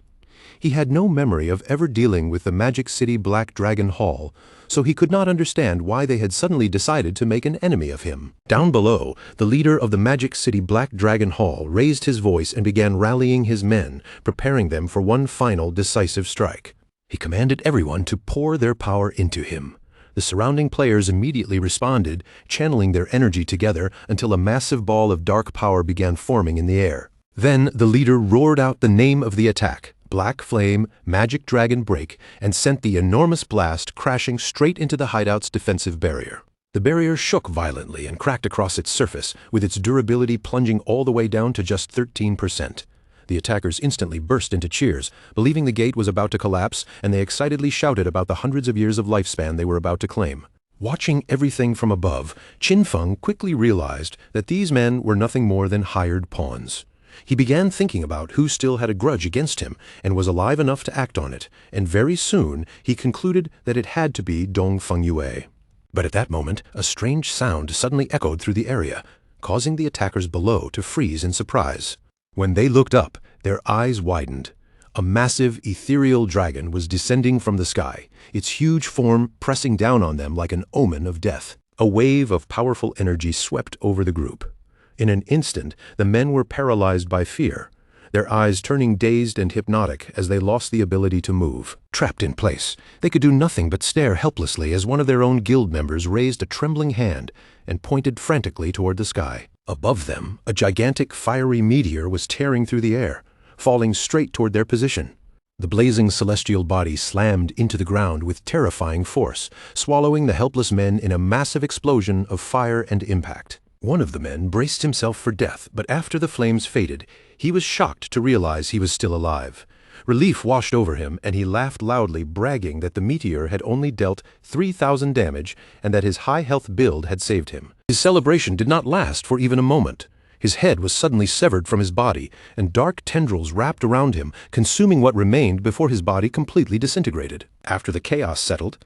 He had no memory of ever dealing with the Magic City Black Dragon Hall, so he could not understand why they had suddenly decided to make an enemy of him. Down below, the leader of the Magic City Black Dragon Hall raised his voice and began rallying his men, preparing them for one final decisive strike. He commanded everyone to pour their power into him. The surrounding players immediately responded, channeling their energy together until a massive ball of dark power began forming in the air. Then the leader roared out the name of the attack, Black Flame, Magic Dragon Break, and sent the enormous blast crashing straight into the hideout's defensive barrier. The barrier shook violently and cracked across its surface, with its durability plunging all the way down to just 13%. The attackers instantly burst into cheers, believing the gate was about to collapse, and they excitedly shouted about the hundreds of years of lifespan they were about to claim. Watching everything from above, Qin Feng quickly realized that these men were nothing more than hired pawns. He began thinking about who still had a grudge against him and was alive enough to act on it, and very soon he concluded that it had to be Dong Fengyue. But at that moment, a strange sound suddenly echoed through the area, causing the attackers below to freeze in surprise. When they looked up, their eyes widened. A massive, ethereal dragon was descending from the sky, its huge form pressing down on them like an omen of death. A wave of powerful energy swept over the group. In an instant, the men were paralyzed by fear, their eyes turning dazed and hypnotic as they lost the ability to move. Trapped in place, they could do nothing but stare helplessly as one of their own guild members raised a trembling hand and pointed frantically toward the sky. Above them, a gigantic fiery meteor was tearing through the air, falling straight toward their position. The blazing celestial body slammed into the ground with terrifying force, swallowing the helpless men in a massive explosion of fire and impact. One of the men braced himself for death, but after the flames faded, he was shocked to realize he was still alive. Relief washed over him, and he laughed loudly, bragging that the meteor had only dealt 3,000 damage and that his high health build had saved him. His celebration did not last for even a moment. His head was suddenly severed from his body, and dark tendrils wrapped around him, consuming what remained before his body completely disintegrated. After the chaos settled,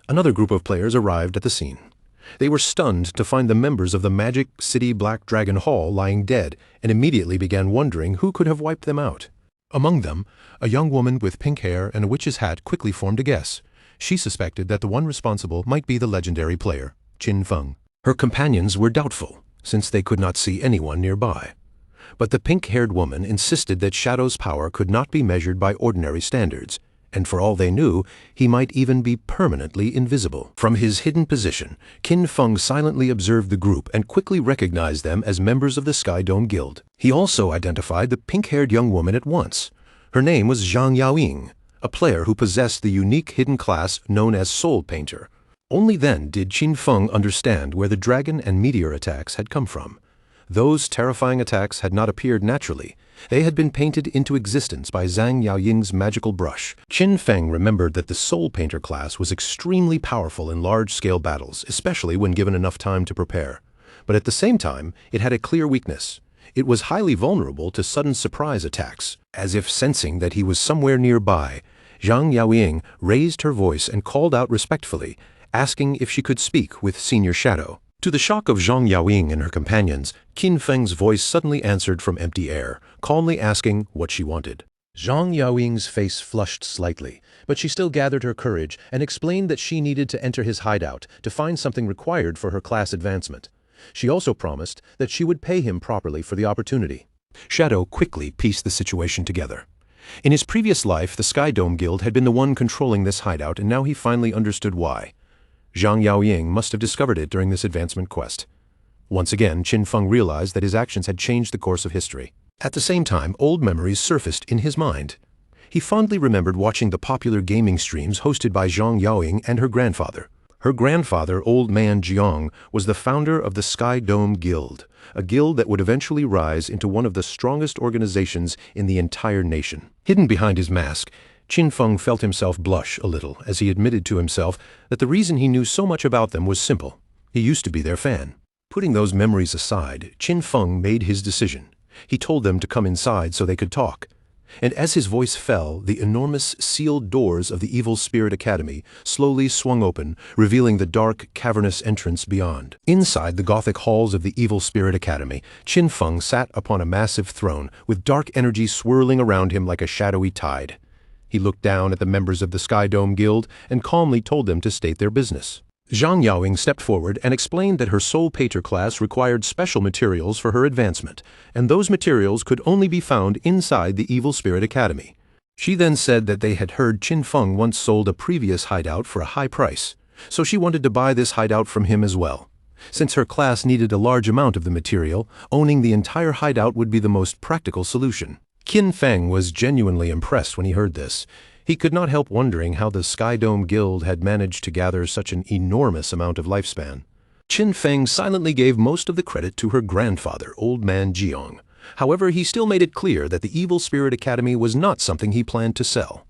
another group of players arrived at the scene. They were stunned to find the members of the Magic City Black Dragon Hall lying dead, and immediately began wondering who could have wiped them out. Among them, a young woman with pink hair and a witch's hat quickly formed a guess. She suspected that the one responsible might be the legendary player, Qin Feng. Her companions were doubtful, since they could not see anyone nearby. But the pink-haired woman insisted that Shadow's power could not be measured by ordinary standards, and for all they knew, he might even be permanently invisible. From his hidden position, Qin Feng silently observed the group and quickly recognized them as members of the Sky Dome Guild. He also identified the pink-haired young woman at once. Her name was Zhang Yaoying, a player who possessed the unique hidden class known as Soul Painter. Only then did Qin Feng understand where the dragon and meteor attacks had come from. Those terrifying attacks had not appeared naturally. They had been painted into existence by Zhang Yaoying's magical brush. Qin Feng remembered that the Soul Painter class was extremely powerful in large-scale battles, especially when given enough time to prepare. But at the same time, it had a clear weakness. It was highly vulnerable to sudden surprise attacks. As if sensing that he was somewhere nearby, Zhang Yaoying raised her voice and called out respectfully, asking if she could speak with Senior Shadow. To the shock of Zhang Yaoying and her companions, Qin Feng's voice suddenly answered from empty air, calmly asking what she wanted. Zhang Yaoying's face flushed slightly, but she still gathered her courage and explained that she needed to enter his hideout to find something required for her class advancement. She also promised that she would pay him properly for the opportunity. Shadow quickly pieced the situation together. In his previous life, the Sky Dome Guild had been the one controlling this hideout, and now he finally understood why. Zhang Yaoying must have discovered it during this advancement quest. Once again, Qin Feng realized that his actions had changed the course of history. At the same time, old memories surfaced in his mind. He fondly remembered watching the popular gaming streams hosted by Zhang Yaoying and her grandfather. Her grandfather, Old Man Jiang, was the founder of the Sky Dome Guild, a guild that would eventually rise into one of the strongest organizations in the entire nation. Hidden behind his mask, Qin Feng felt himself blush a little as he admitted to himself that the reason he knew so much about them was simple. He used to be their fan. Putting those memories aside, Qin Feng made his decision. He told them to come inside so they could talk. And as his voice fell, the enormous sealed doors of the Evil Spirit Academy slowly swung open, revealing the dark, cavernous entrance beyond. Inside the Gothic halls of the Evil Spirit Academy, Qin Feng sat upon a massive throne, with dark energy swirling around him like a shadowy tide. He looked down at the members of the Sky Dome Guild and calmly told them to state their business. Zhang Yaoying stepped forward and explained that her Soul Painter class required special materials for her advancement, and those materials could only be found inside the Evil Spirit Academy. She then said that they had heard Qin Feng once sold a previous hideout for a high price, so she wanted to buy this hideout from him as well. Since her class needed a large amount of the material, owning the entire hideout would be the most practical solution. Qin Feng was genuinely impressed when he heard this. He could not help wondering how the Sky Dome Guild had managed to gather such an enormous amount of lifespan. Qin Feng silently gave most of the credit to her grandfather, Old Man Jiang. However, he still made it clear that the Evil Spirit Academy was not something he planned to sell.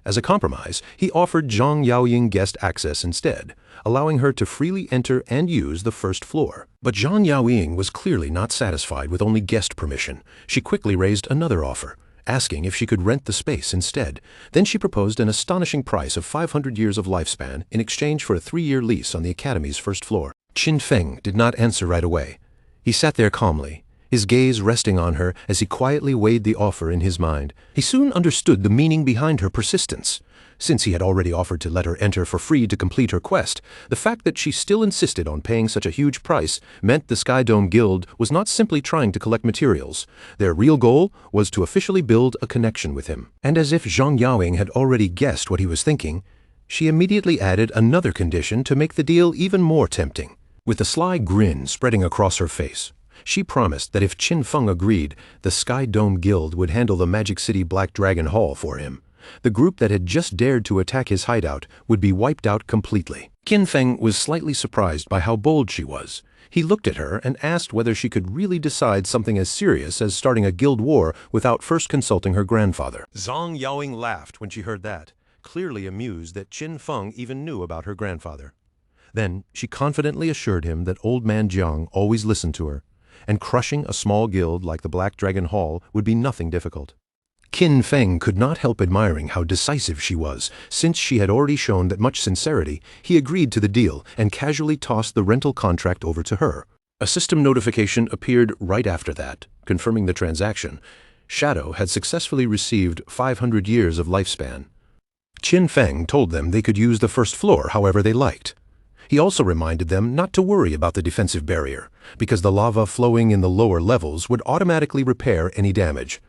As a compromise, he offered Zhang Yaoying guest access instead, allowing her to freely enter and use the first floor. But Zhang Yaoying was clearly not satisfied with only guest permission. She quickly raised another offer, asking if she could rent the space instead. Then she proposed an astonishing price of 500 years of lifespan in exchange for a 3-year lease on the Academy's first floor. Qin Feng did not answer right away. He sat there calmly, his gaze resting on her as he quietly weighed the offer in his mind. He soon understood the meaning behind her persistence. Since he had already offered to let her enter for free to complete her quest, the fact that she still insisted on paying such a huge price meant the Sky Dome Guild was not simply trying to collect materials. Their real goal was to officially build a connection with him. And as if Zhang Yaoying had already guessed what he was thinking, she immediately added another condition to make the deal even more tempting. With a sly grin spreading across her face, she promised that if Qin Feng agreed, the Sky Dome Guild would handle the Magic City Black Dragon Hall for him. The group that had just dared to attack his hideout would be wiped out completely. Qin Feng was slightly surprised by how bold she was. He looked at her and asked whether she could really decide something as serious as starting a guild war without first consulting her grandfather. Zhang Yaoying laughed when she heard that, clearly amused that Qin Feng even knew about her grandfather. Then she confidently assured him that Old Man Jiang always listened to her, and crushing a small guild like the Black Dragon Hall would be nothing difficult. Qin Feng could not help admiring how decisive she was. Since she had already shown that much sincerity, he agreed to the deal and casually tossed the rental contract over to her. A system notification appeared right after that, confirming the transaction. Shadow had successfully received 500 years of lifespan. Qin Feng told them they could use the first floor however they liked. He also reminded them not to worry about the defensive barrier, because the lava flowing in the lower levels would automatically repair any damage.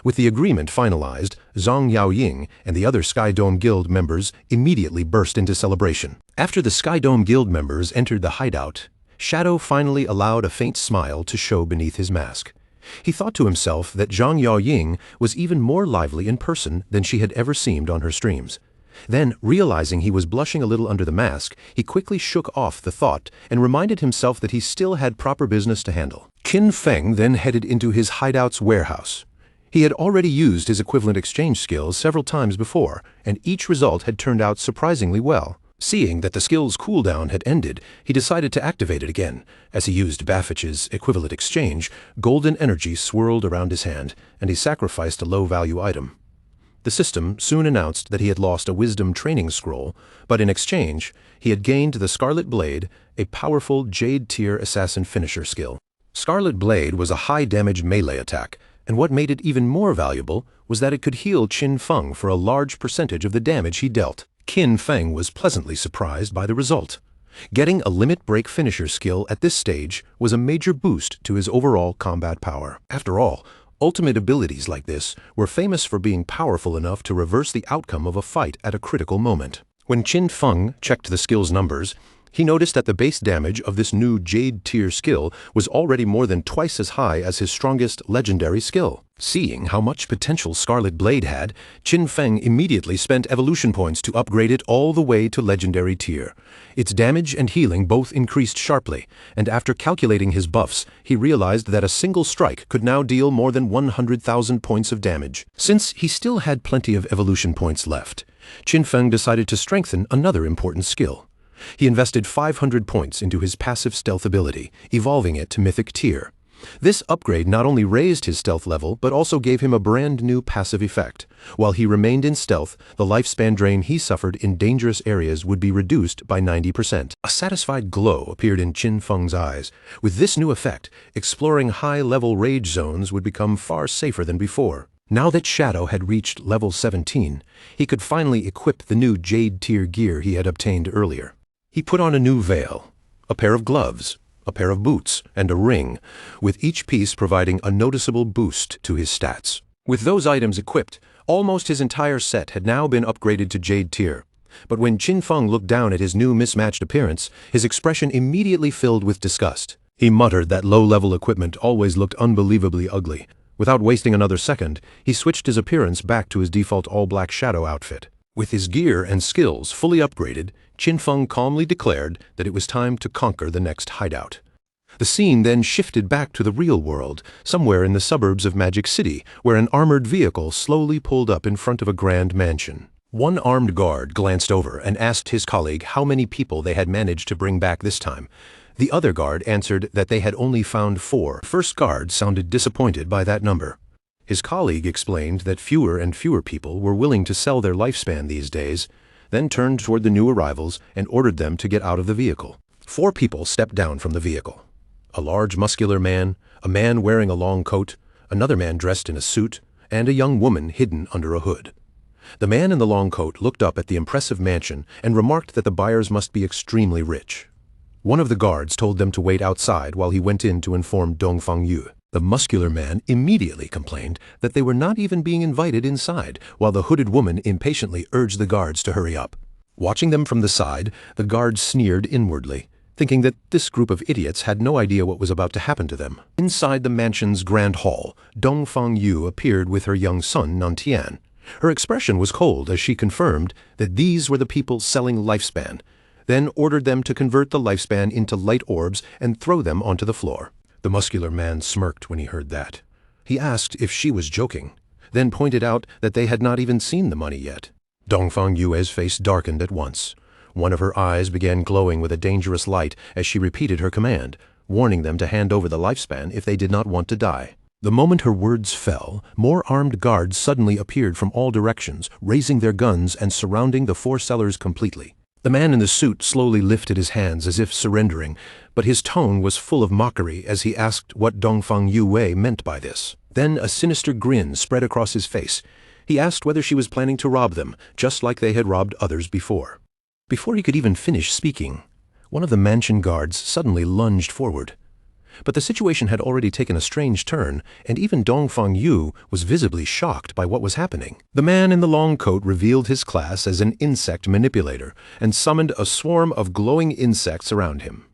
With the agreement finalized, Zhang Yaoying and the other Sky Dome Guild members immediately burst into celebration. After the Sky Dome Guild members entered the hideout, Shadow finally allowed a faint smile to show beneath his mask. He thought to himself that Zhang Yaoying was even more lively in person than she had ever seemed on her streams. Then, realizing he was blushing a little under the mask, he quickly shook off the thought and reminded himself that he still had proper business to handle. Qin Feng then headed into his hideout's warehouse. He had already used his equivalent exchange skills several times before, and each result had turned out surprisingly well. Seeing that the skill's cooldown had ended, he decided to activate it again. As he used Baffich's equivalent exchange, golden energy swirled around his hand, and he sacrificed a low-value item. The system soon announced that he had lost a wisdom training scroll, but in exchange, he had gained the Scarlet Blade, a powerful Jade-tier assassin finisher skill. Scarlet Blade was a high-damage melee attack, and what made it even more valuable was that it could heal Qin Feng for a large percentage of the damage he dealt. Qin Feng was pleasantly surprised by the result. Getting a limit break finisher skill at this stage was a major boost to his overall combat power. After all, ultimate abilities like this were famous for being powerful enough to reverse the outcome of a fight at a critical moment. When Qin Feng checked the skill's numbers, he noticed that the base damage of this new Jade-tier skill was already more than twice as high as his strongest legendary skill. Seeing how much potential Scarlet Blade had, Qin Feng immediately spent evolution points to upgrade it all the way to legendary tier. Its damage and healing both increased sharply, and after calculating his buffs, he realized that a single strike could now deal more than 100,000 points of damage. Since he still had plenty of evolution points left, Qin Feng decided to strengthen another important skill. He invested 500 points into his passive stealth ability, evolving it to Mythic tier. This upgrade not only raised his stealth level, but also gave him a brand new passive effect. While he remained in stealth, the lifespan drain he suffered in dangerous areas would be reduced by 90%. A satisfied glow appeared in Qin Feng's eyes. With this new effect, exploring high-level rage zones would become far safer than before. Now that Shadow had reached level 17, he could finally equip the new Jade-tier gear he had obtained earlier. He put on a new veil, a pair of gloves, a pair of boots, and a ring, with each piece providing a noticeable boost to his stats. With those items equipped, almost his entire set had now been upgraded to Jade tier. But when Qin Feng looked down at his new mismatched appearance, his expression immediately filled with disgust. He muttered that low-level equipment always looked unbelievably ugly. Without wasting another second, he switched his appearance back to his default all-black Shadow outfit. With his gear and skills fully upgraded, Qin Feng calmly declared that it was time to conquer the next hideout. The scene then shifted back to the real world, somewhere in the suburbs of Magic City, where an armored vehicle slowly pulled up in front of a grand mansion. One armed guard glanced over and asked his colleague how many people they had managed to bring back this time. The other guard answered that they had only found 4. The first guard sounded disappointed by that number. His colleague explained that fewer and fewer people were willing to sell their lifespan these days, then turned toward the new arrivals and ordered them to get out of the vehicle. 4 people stepped down from the vehicle. A large muscular man, a man wearing a long coat, another man dressed in a suit, and a young woman hidden under a hood. The man in the long coat looked up at the impressive mansion and remarked that the buyers must be extremely rich. One of the guards told them to wait outside while he went in to inform Dongfang Yu. The muscular man immediately complained that they were not even being invited inside, while the hooded woman impatiently urged the guards to hurry up. Watching them from the side, the guards sneered inwardly, thinking that this group of idiots had no idea what was about to happen to them. Inside the mansion's grand hall, Dongfang Yu appeared with her young son, Nantian. Her expression was cold as she confirmed that these were the people selling lifespan, then ordered them to convert the lifespan into light orbs and throw them onto the floor. The muscular man smirked when he heard that. He asked if she was joking, then pointed out that they had not even seen the money yet. Dongfang Yue's face darkened at once. One of her eyes began glowing with a dangerous light as she repeated her command, warning them to hand over the lifespan if they did not want to die. The moment her words fell, more armed guards suddenly appeared from all directions, raising their guns and surrounding the 4 sellers completely. The man in the suit slowly lifted his hands as if surrendering, but his tone was full of mockery as he asked what Dongfang Yue meant by this. Then a sinister grin spread across his face. He asked whether she was planning to rob them, just like they had robbed others before. Before he could even finish speaking, one of the mansion guards suddenly lunged forward. But the situation had already taken a strange turn, and even Dongfang Yu was visibly shocked by what was happening. The man in the long coat revealed his class as an insect manipulator and summoned a swarm of glowing insects around him.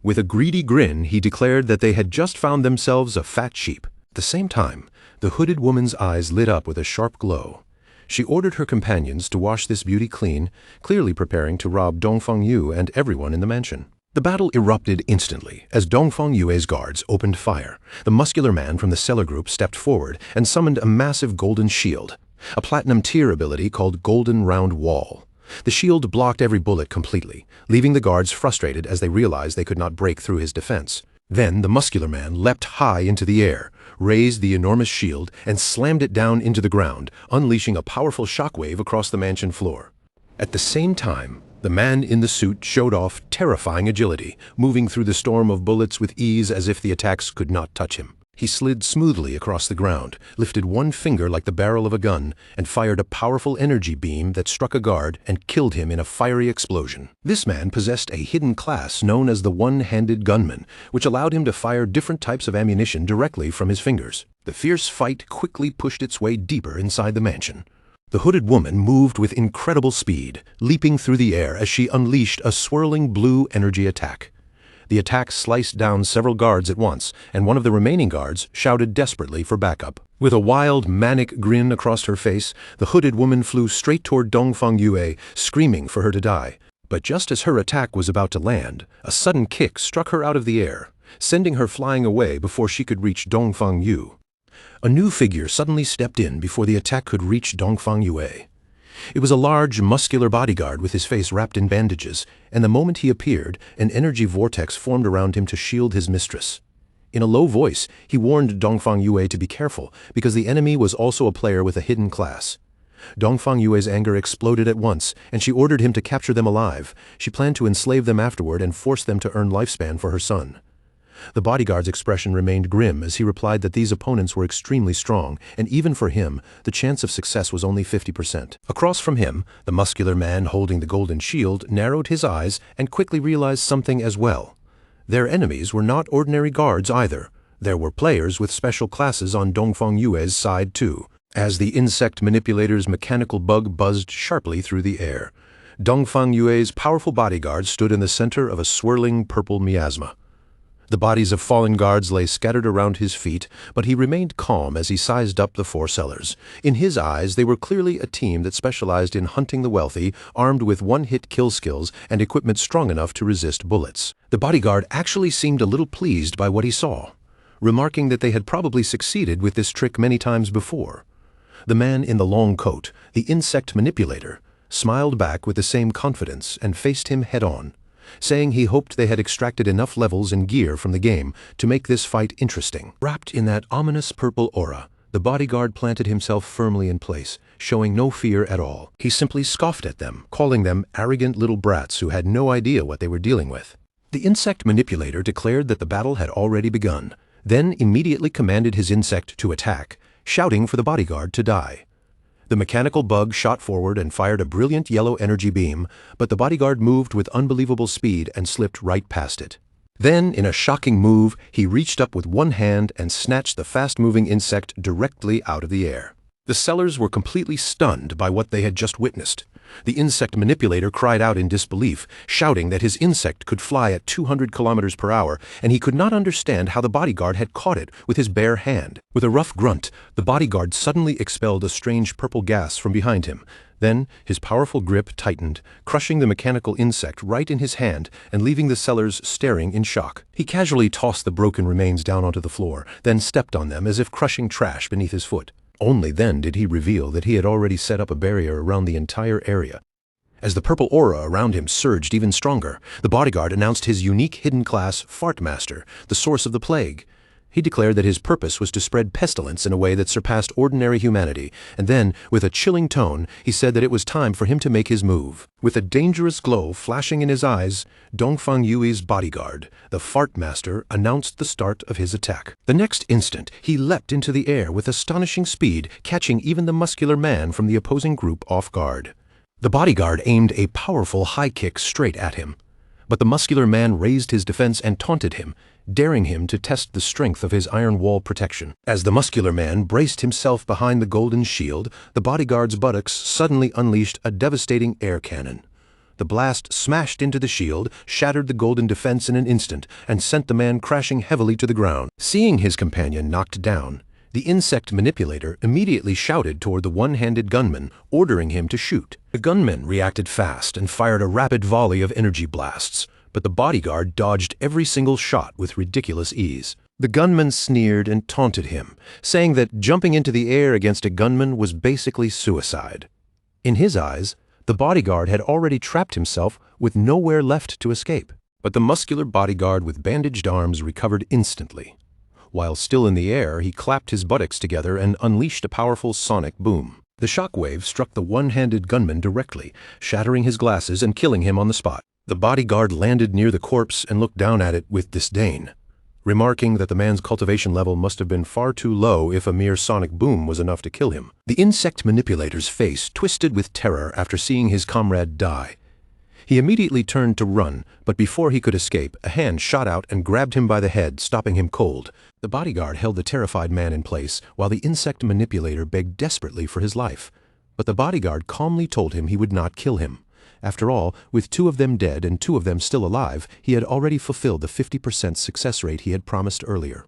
With a greedy grin, he declared that they had just found themselves a fat sheep. At the same time, the hooded woman's eyes lit up with a sharp glow. She ordered her companions to wash this beauty clean, clearly preparing to rob Dongfang Yu and everyone in the mansion. The battle erupted instantly as Dongfang Yue's guards opened fire. The muscular man from the cellar group stepped forward and summoned a massive golden shield, a platinum tier ability called Golden Round Wall. The shield blocked every bullet completely, leaving the guards frustrated as they realized they could not break through his defense. Then the muscular man leapt high into the air, raised the enormous shield, and slammed it down into the ground, unleashing a powerful shockwave across the mansion floor. At the same time, the man in the suit showed off terrifying agility, moving through the storm of bullets with ease as if the attacks could not touch him. He slid smoothly across the ground, lifted one finger like the barrel of a gun, and fired a powerful energy beam that struck a guard and killed him in a fiery explosion. This man possessed a hidden class known as the One-Handed Gunman, which allowed him to fire different types of ammunition directly from his fingers. The fierce fight quickly pushed its way deeper inside the mansion. The hooded woman moved with incredible speed, leaping through the air as she unleashed a swirling blue energy attack. The attack sliced down several guards at once, and one of the remaining guards shouted desperately for backup. With a wild, manic grin across her face, the hooded woman flew straight toward Dongfang Yue, screaming for her to die. But just as her attack was about to land, a sudden kick struck her out of the air, sending her flying away before she could reach Dongfang Yu. A new figure suddenly stepped in before the attack could reach Dongfang Yue. It was a large, muscular bodyguard with his face wrapped in bandages, and the moment he appeared, an energy vortex formed around him to shield his mistress. In a low voice, he warned Dongfang Yue to be careful, because the enemy was also a player with a hidden class. Dongfang Yue's anger exploded at once, and she ordered him to capture them alive. She planned to enslave them afterward and force them to earn lifespan for her son. The bodyguard's expression remained grim as he replied that these opponents were extremely strong, and even for him, the chance of success was only 50%. Across from him, the muscular man holding the golden shield narrowed his eyes and quickly realized something as well. Their enemies were not ordinary guards either. There were players with special classes on Dongfang Yue's side too. As the insect manipulator's mechanical bug buzzed sharply through the air, Dongfang Yue's powerful bodyguard stood in the center of a swirling purple miasma. The bodies of fallen guards lay scattered around his feet, but he remained calm as he sized up the four sellers. In his eyes, they were clearly a team that specialized in hunting the wealthy, armed with one-hit kill skills and equipment strong enough to resist bullets. The bodyguard actually seemed a little pleased by what he saw, remarking that they had probably succeeded with this trick many times before. The man in the long coat, the insect manipulator, smiled back with the same confidence and faced him head-on, saying he hoped they had extracted enough levels and gear from the game to make this fight interesting. Wrapped in that ominous purple aura, the bodyguard planted himself firmly in place, showing no fear at all. He simply scoffed at them, calling them arrogant little brats who had no idea what they were dealing with. The insect manipulator declared that the battle had already begun, then immediately commanded his insect to attack, shouting for the bodyguard to die. The mechanical bug shot forward and fired a brilliant yellow energy beam, but the bodyguard moved with unbelievable speed and slipped right past it. Then, in a shocking move, he reached up with one hand and snatched the fast-moving insect directly out of the air. The sellers were completely stunned by what they had just witnessed. The insect manipulator cried out in disbelief, shouting that his insect could fly at 200 kilometers per hour, and he could not understand how the bodyguard had caught it with his bare hand. With a rough grunt, the bodyguard suddenly expelled a strange purple gas from behind him. Then, his powerful grip tightened, crushing the mechanical insect right in his hand and leaving the sellers staring in shock. He casually tossed the broken remains down onto the floor, then stepped on them as if crushing trash beneath his foot. Only then did he reveal that he had already set up a barrier around the entire area. As the purple aura around him surged even stronger, the bodyguard announced his unique hidden class, Fart Master, the source of the plague. He declared that his purpose was to spread pestilence in a way that surpassed ordinary humanity, and then, with a chilling tone, he said that it was time for him to make his move. With a dangerous glow flashing in his eyes, Dongfang Yue's bodyguard, the Fart Master, announced the start of his attack. The next instant, he leapt into the air with astonishing speed, catching even the muscular man from the opposing group off guard. The bodyguard aimed a powerful high kick straight at him. But the muscular man raised his defense and taunted him, daring him to test the strength of his iron wall protection. As the muscular man braced himself behind the golden shield, the bodyguard's buttocks suddenly unleashed a devastating air cannon. The blast smashed into the shield, shattered the golden defense in an instant, and sent the man crashing heavily to the ground. Seeing his companion knocked down, the insect manipulator immediately shouted toward the one-handed gunman, ordering him to shoot. The gunman reacted fast and fired a rapid volley of energy blasts, but the bodyguard dodged every single shot with ridiculous ease. The gunman sneered and taunted him, saying that jumping into the air against a gunman was basically suicide. In his eyes, the bodyguard had already trapped himself with nowhere left to escape. But the muscular bodyguard with bandaged arms recovered instantly. While still in the air, he clapped his buttocks together and unleashed a powerful sonic boom. The shockwave struck the one-handed gunman directly, shattering his glasses and killing him on the spot. The bodyguard landed near the corpse and looked down at it with disdain, remarking that the man's cultivation level must have been far too low if a mere sonic boom was enough to kill him. The insect manipulator's face twisted with terror after seeing his comrade die. He immediately turned to run, but before he could escape, a hand shot out and grabbed him by the head, stopping him cold. The bodyguard held the terrified man in place, while the insect manipulator begged desperately for his life. But the bodyguard calmly told him he would not kill him. After all, with 2 of them dead and 2 of them still alive, he had already fulfilled the 50% success rate he had promised earlier.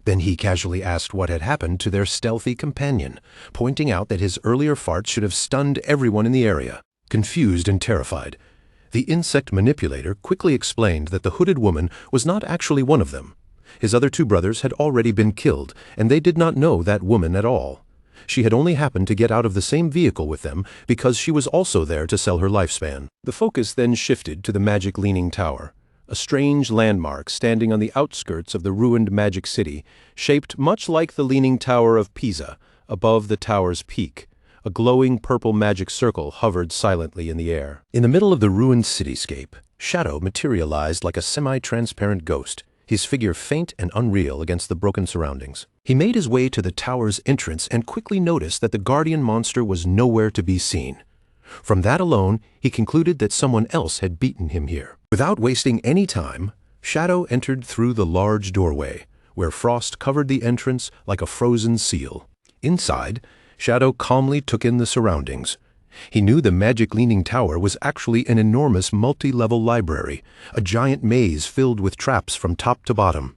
Then he casually asked what had happened to their stealthy companion, pointing out that his earlier farts should have stunned everyone in the area. Confused and terrified, the insect manipulator quickly explained that the hooded woman was not actually one of them. His other 2 brothers had already been killed, and they did not know that woman at all. She had only happened to get out of the same vehicle with them because she was also there to sell her lifespan. The focus then shifted to the Magic Leaning Tower, a strange landmark standing on the outskirts of the ruined Magic City, shaped much like the Leaning Tower of Pisa, above the tower's peak. A glowing purple magic circle hovered silently in the air. In the middle of the ruined cityscape, Shadow materialized like a semi-transparent ghost, his figure faint and unreal against the broken surroundings. He made his way to the tower's entrance and quickly noticed that the guardian monster was nowhere to be seen. From that alone, he concluded that someone else had beaten him here. Without wasting any time, Shadow entered through the large doorway, where frost covered the entrance like a frozen seal. Inside, Shadow calmly took in the surroundings. He knew the Magic Leaning Tower was actually an enormous multi-level library, a giant maze filled with traps from top to bottom.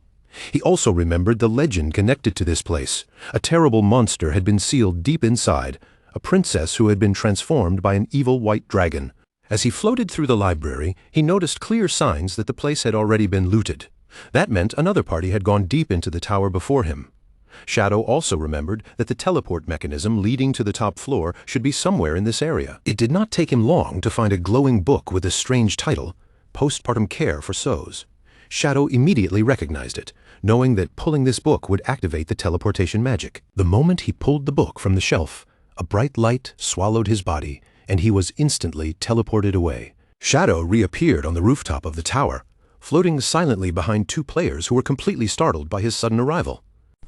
He also remembered the legend connected to this place. A terrible monster had been sealed deep inside, a princess who had been transformed by an evil white dragon. As he floated through the library, he noticed clear signs that the place had already been looted. That meant another party had gone deep into the tower before him. Shadow also remembered that the teleport mechanism leading to the top floor should be somewhere in this area. It did not take him long to find a glowing book with a strange title, Postpartum Care for Sows. Shadow immediately recognized it, knowing that pulling this book would activate the teleportation magic. The moment he pulled the book from the shelf, a bright light swallowed his body, and he was instantly teleported away. Shadow reappeared on the rooftop of the tower, floating silently behind 2 players who were completely startled by his sudden arrival.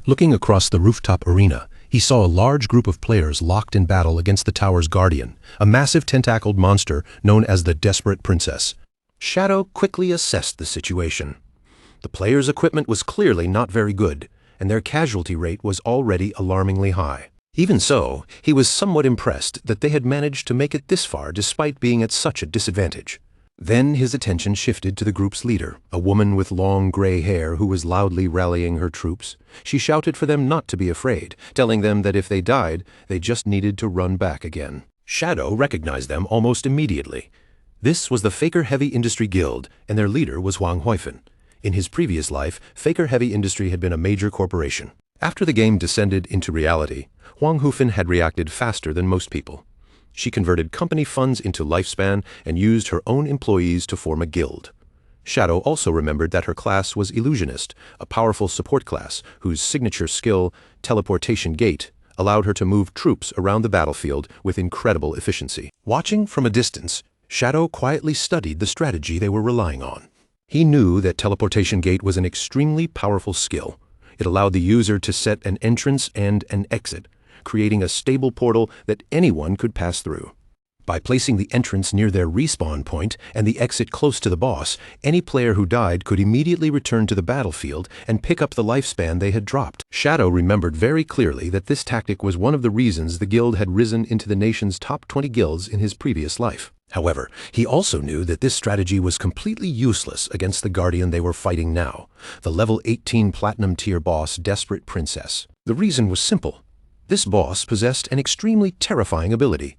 Looking across the rooftop arena, he saw a large group of players locked in battle against the tower's guardian, a massive tentacled monster known as the Desperate Princess. Shadow quickly assessed the situation. The players' equipment was clearly not very good, and their casualty rate was already alarmingly high. Even so, he was somewhat impressed that they had managed to make it this far despite being at such a disadvantage. Then his attention shifted to the group's leader, a woman with long gray hair who was loudly rallying her troops. She shouted for them not to be afraid, telling them that if they died, they just needed to run back again. Shadow recognized them almost immediately. This was the Faker Heavy Industry Guild, and their leader was Huang Huifeng. In his previous life, Faker Heavy Industry had been a major corporation. After the game descended into reality, Huang Huifeng had reacted faster than most people. She converted company funds into lifespan and used her own employees to form a guild. Shadow also remembered that her class was Illusionist, a powerful support class whose signature skill, Teleportation Gate, allowed her to move troops around the battlefield with incredible efficiency. Watching from a distance, Shadow quietly studied the strategy they were relying on. He knew that Teleportation Gate was an extremely powerful skill. It allowed the user to set an entrance and an exit, creating a stable portal that anyone could pass through. By placing the entrance near their respawn point and the exit close to the boss, any player who died could immediately return to the battlefield and pick up the lifespan they had dropped. Shadow remembered very clearly that this tactic was one of the reasons the guild had risen into the nation's top 20 guilds in his previous life. However, he also knew that this strategy was completely useless against the guardian they were fighting now, the level 18 platinum tier boss Desperate Princess. The reason was simple. This boss possessed an extremely terrifying ability.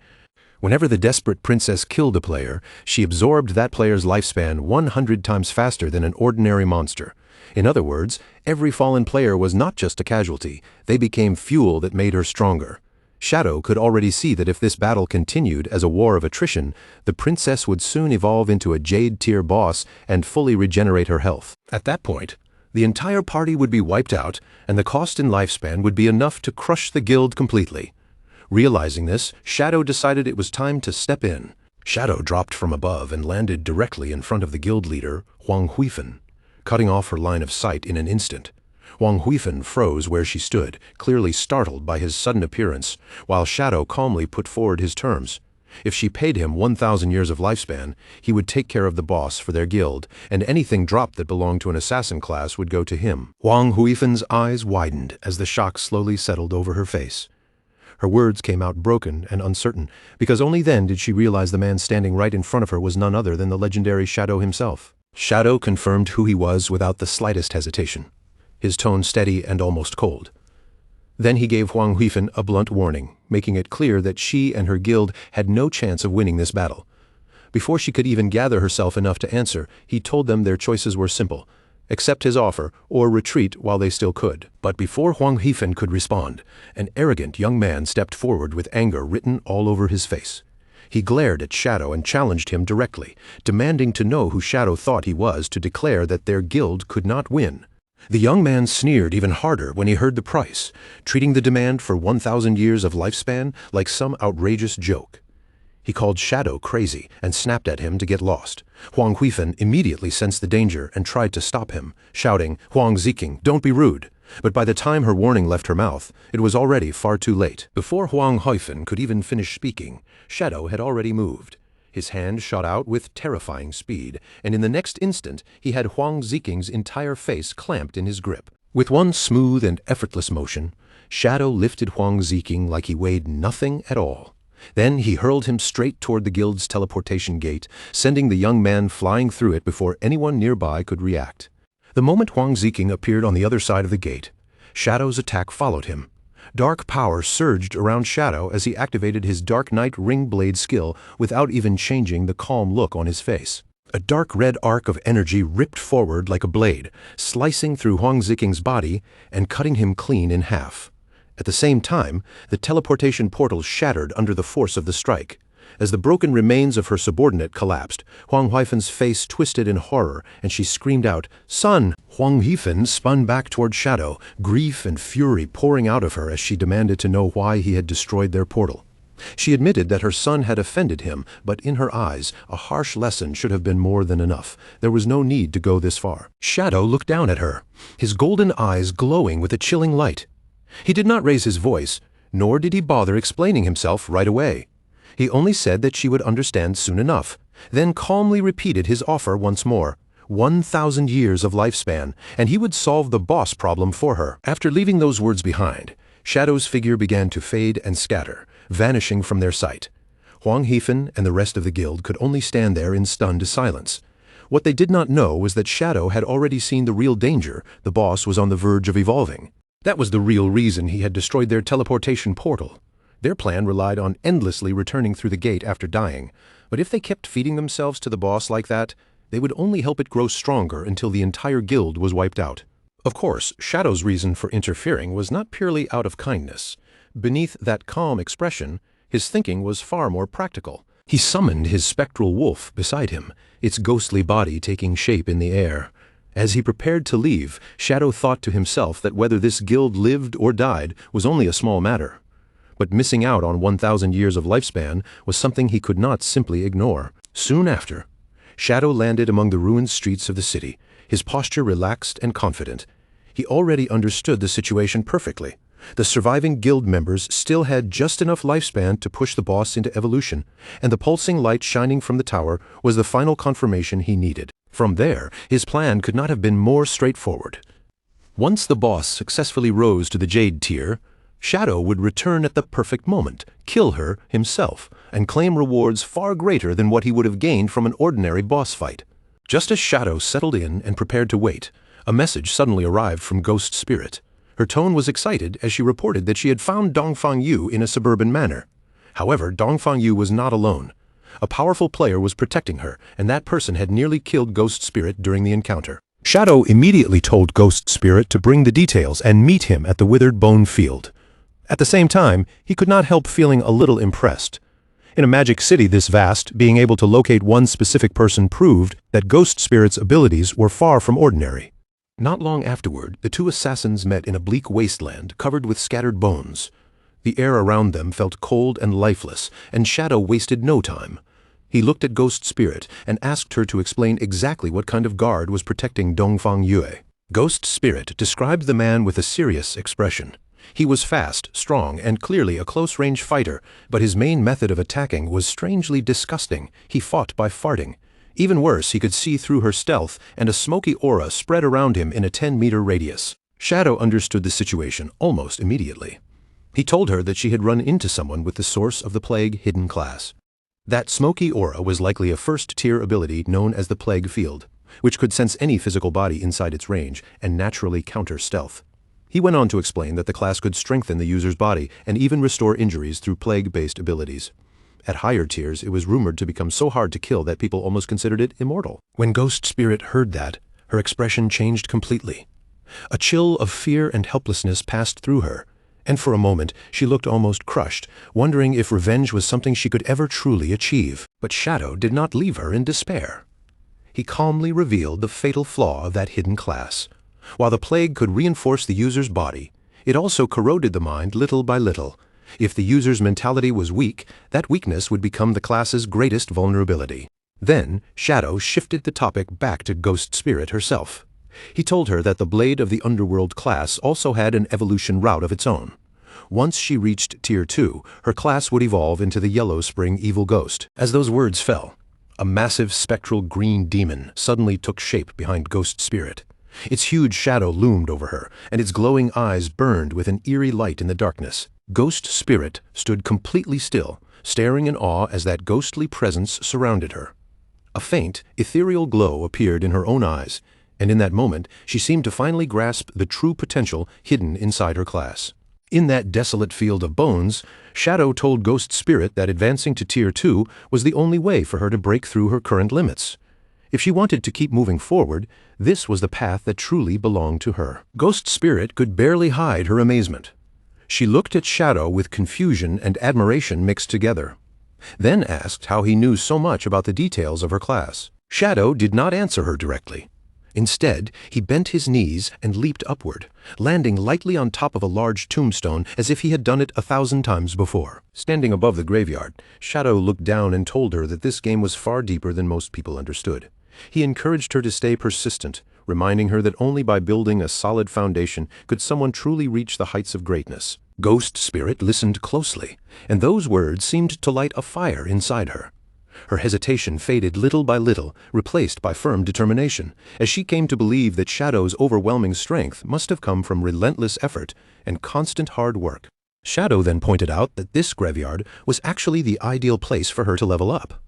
Whenever the Desperate Princess killed a player, she absorbed that player's lifespan 100 times faster than an ordinary monster. In other words, every fallen player was not just a casualty, they became fuel that made her stronger. Shadow could already see that if this battle continued as a war of attrition, the princess would soon evolve into a Jade-tier boss and fully regenerate her health. At that point, the entire party would be wiped out, and the cost in lifespan would be enough to crush the guild completely. Realizing this, Shadow decided it was time to step in. Shadow dropped from above and landed directly in front of the guild leader, Huang Huifan, cutting off her line of sight in an instant. Huang Huifan froze where she stood, clearly startled by his sudden appearance, while Shadow calmly put forward his terms. If she paid him 1,000 years of lifespan, he would take care of the boss for their guild, and anything dropped that belonged to an assassin class would go to him. Huang Huifan's eyes widened as the shock slowly settled over her face. Her words came out broken and uncertain, because only then did she realize the man standing right in front of her was none other than the legendary Shadow himself. Shadow confirmed who he was without the slightest hesitation, his tone steady and almost cold. Then he gave Huang Huifan a blunt warning, making it clear that she and her guild had no chance of winning this battle. Before she could even gather herself enough to answer, he told them their choices were simple: accept his offer, or retreat while they still could. But before Huang Huifan could respond, an arrogant young man stepped forward with anger written all over his face. He glared at Shadow and challenged him directly, demanding to know who Shadow thought he was to declare that their guild could not win. The young man sneered even harder when he heard the price, treating the demand for 1,000 years of lifespan like some outrageous joke. He called Shadow crazy and snapped at him to get lost. Huang Huifan immediately sensed the danger and tried to stop him, shouting, "Huang Ziking, don't be rude." But by the time her warning left her mouth, it was already far too late. Before Huang Huifan could even finish speaking, Shadow had already moved. His hand shot out with terrifying speed, and in the next instant he had Huang Ziking's entire face clamped in his grip. With one smooth and effortless motion, Shadow lifted Huang Ziking like he weighed nothing at all. Then he hurled him straight toward the guild's teleportation gate, sending the young man flying through it before anyone nearby could react. The moment Huang Ziking appeared on the other side of the gate, Shadow's attack followed him. Dark power surged around Shadow as he activated his Dark Knight Ring Blade skill without even changing the calm look on his face. A dark red arc of energy ripped forward like a blade, slicing through Huang Ziking's body and cutting him clean in half. At the same time, the teleportation portal shattered under the force of the strike. As the broken remains of her subordinate collapsed, Huang Huifan's face twisted in horror, and she screamed out, "Son!" Huang Huifan spun back toward Shadow, grief and fury pouring out of her as she demanded to know why he had destroyed their portal. She admitted that her son had offended him, but in her eyes, a harsh lesson should have been more than enough. There was no need to go this far. Shadow looked down at her, his golden eyes glowing with a chilling light. He did not raise his voice, nor did he bother explaining himself right away. He only said that she would understand soon enough, then calmly repeated his offer once more: 1,000 years of lifespan, and he would solve the boss problem for her. After leaving those words behind, Shadow's figure began to fade and scatter, vanishing from their sight. Huang Huifan and the rest of the guild could only stand there in stunned silence. What they did not know was that Shadow had already seen the real danger. The boss was on the verge of evolving. That was the real reason he had destroyed their teleportation portal. Their plan relied on endlessly returning through the gate after dying, but if they kept feeding themselves to the boss like that, they would only help it grow stronger until the entire guild was wiped out. Of course, Shadow's reason for interfering was not purely out of kindness. Beneath that calm expression, his thinking was far more practical. He summoned his spectral wolf beside him, its ghostly body taking shape in the air. As he prepared to leave, Shadow thought to himself that whether this guild lived or died was only a small matter. But missing out on 1,000 years of lifespan was something he could not simply ignore. Soon after, Shadow landed among the ruined streets of the city, his posture relaxed and confident. He already understood the situation perfectly. The surviving guild members still had just enough lifespan to push the boss into evolution, and the pulsing light shining from the tower was the final confirmation he needed. From there, his plan could not have been more straightforward. Once the boss successfully rose to the Jade tier, Shadow would return at the perfect moment, kill her himself, and claim rewards far greater than what he would have gained from an ordinary boss fight. Just as Shadow settled in and prepared to wait, a message suddenly arrived from Ghost Spirit. Her tone was excited as she reported that she had found Dongfang Yu in a suburban manor. However, Dongfang Yu was not alone. A powerful player was protecting her, and that person had nearly killed Ghost Spirit during the encounter. Shadow immediately told Ghost Spirit to bring the details and meet him at the Withered Bone Field. At the same time, he could not help feeling a little impressed. In a magic city this vast, being able to locate one specific person proved that Ghost Spirit's abilities were far from ordinary. Not long afterward, the two assassins met in a bleak wasteland covered with scattered bones. The air around them felt cold and lifeless, and Shadow wasted no time. He looked at Ghost Spirit and asked her to explain exactly what kind of guard was protecting Dongfang Yue. Ghost Spirit described the man with a serious expression. He was fast, strong, and clearly a close-range fighter, but his main method of attacking was strangely disgusting. He fought by farting. Even worse, he could see through her stealth, and a smoky aura spread around him in a 10-meter radius. Shadow understood the situation almost immediately. He told her that she had run into someone with the source of the Plague hidden class. That smoky aura was likely a first-tier ability known as the Plague Field, which could sense any physical body inside its range and naturally counter stealth. He went on to explain that the class could strengthen the user's body and even restore injuries through plague-based abilities. At higher tiers, it was rumored to become so hard to kill that people almost considered it immortal. When Ghost Spirit heard that, her expression changed completely. A chill of fear and helplessness passed through her, and for a moment she looked almost crushed, wondering if revenge was something she could ever truly achieve. But Shadow did not leave her in despair. He calmly revealed the fatal flaw of that hidden class. While the plague could reinforce the user's body, it also corroded the mind little by little. If the user's mentality was weak, that weakness would become the class's greatest vulnerability. Then, Shadow shifted the topic back to Ghost Spirit herself. He told her that the Blade of the Underworld class also had an evolution route of its own. Once she reached Tier 2, her class would evolve into the Yellow Spring Evil Ghost. As those words fell, a massive spectral green demon suddenly took shape behind Ghost Spirit. Its huge shadow loomed over her, and its glowing eyes burned with an eerie light in the darkness. Ghost Spirit stood completely still, staring in awe as that ghostly presence surrounded her. A faint, ethereal glow appeared in her own eyes, and in that moment she seemed to finally grasp the true potential hidden inside her class. In that desolate field of bones, Shadow told Ghost Spirit that advancing to Tier 2 was the only way for her to break through her current limits. If she wanted to keep moving forward, this was the path that truly belonged to her. Ghost Spirit could barely hide her amazement. She looked at Shadow with confusion and admiration mixed together, then asked how he knew so much about the details of her class. Shadow did not answer her directly. Instead, he bent his knees and leaped upward, landing lightly on top of a large tombstone as if he had done it 1,000 times before. Standing above the graveyard, Shadow looked down and told her that this game was far deeper than most people understood. He encouraged her to stay persistent, reminding her that only by building a solid foundation could someone truly reach the heights of greatness. Ghost Spirit listened closely, and those words seemed to light a fire inside her. Her hesitation faded little by little, replaced by firm determination, as she came to believe that Shadow's overwhelming strength must have come from relentless effort and constant hard work. Shadow then pointed out that this graveyard was actually the ideal place for her to level up.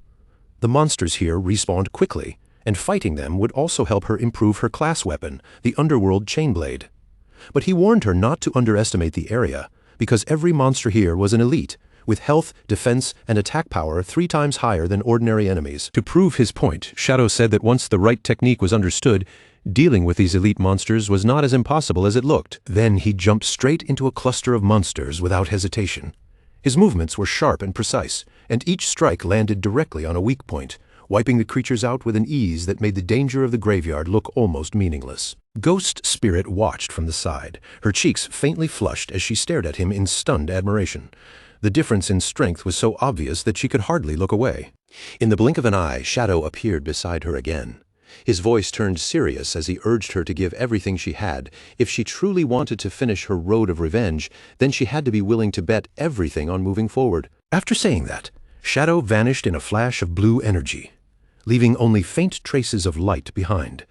The monsters here respawned quickly, and fighting them would also help her improve her class weapon, the Underworld Chainblade. But he warned her not to underestimate the area, because every monster here was an elite, with health, defense, and attack power 3 times higher than ordinary enemies. To prove his point, Shadow said that once the right technique was understood, dealing with these elite monsters was not as impossible as it looked. Then he jumped straight into a cluster of monsters without hesitation. His movements were sharp and precise, and each strike landed directly on a weak point, wiping the creatures out with an ease that made the danger of the graveyard look almost meaningless. Ghost Spirit watched from the side, her cheeks faintly flushed as she stared at him in stunned admiration. The difference in strength was so obvious that she could hardly look away. In the blink of an eye, Shadow appeared beside her again. His voice turned serious as he urged her to give everything she had. If she truly wanted to finish her road of revenge, then she had to be willing to bet everything on moving forward. After saying that, Shadow vanished in a flash of blue energy, leaving only faint traces of light behind.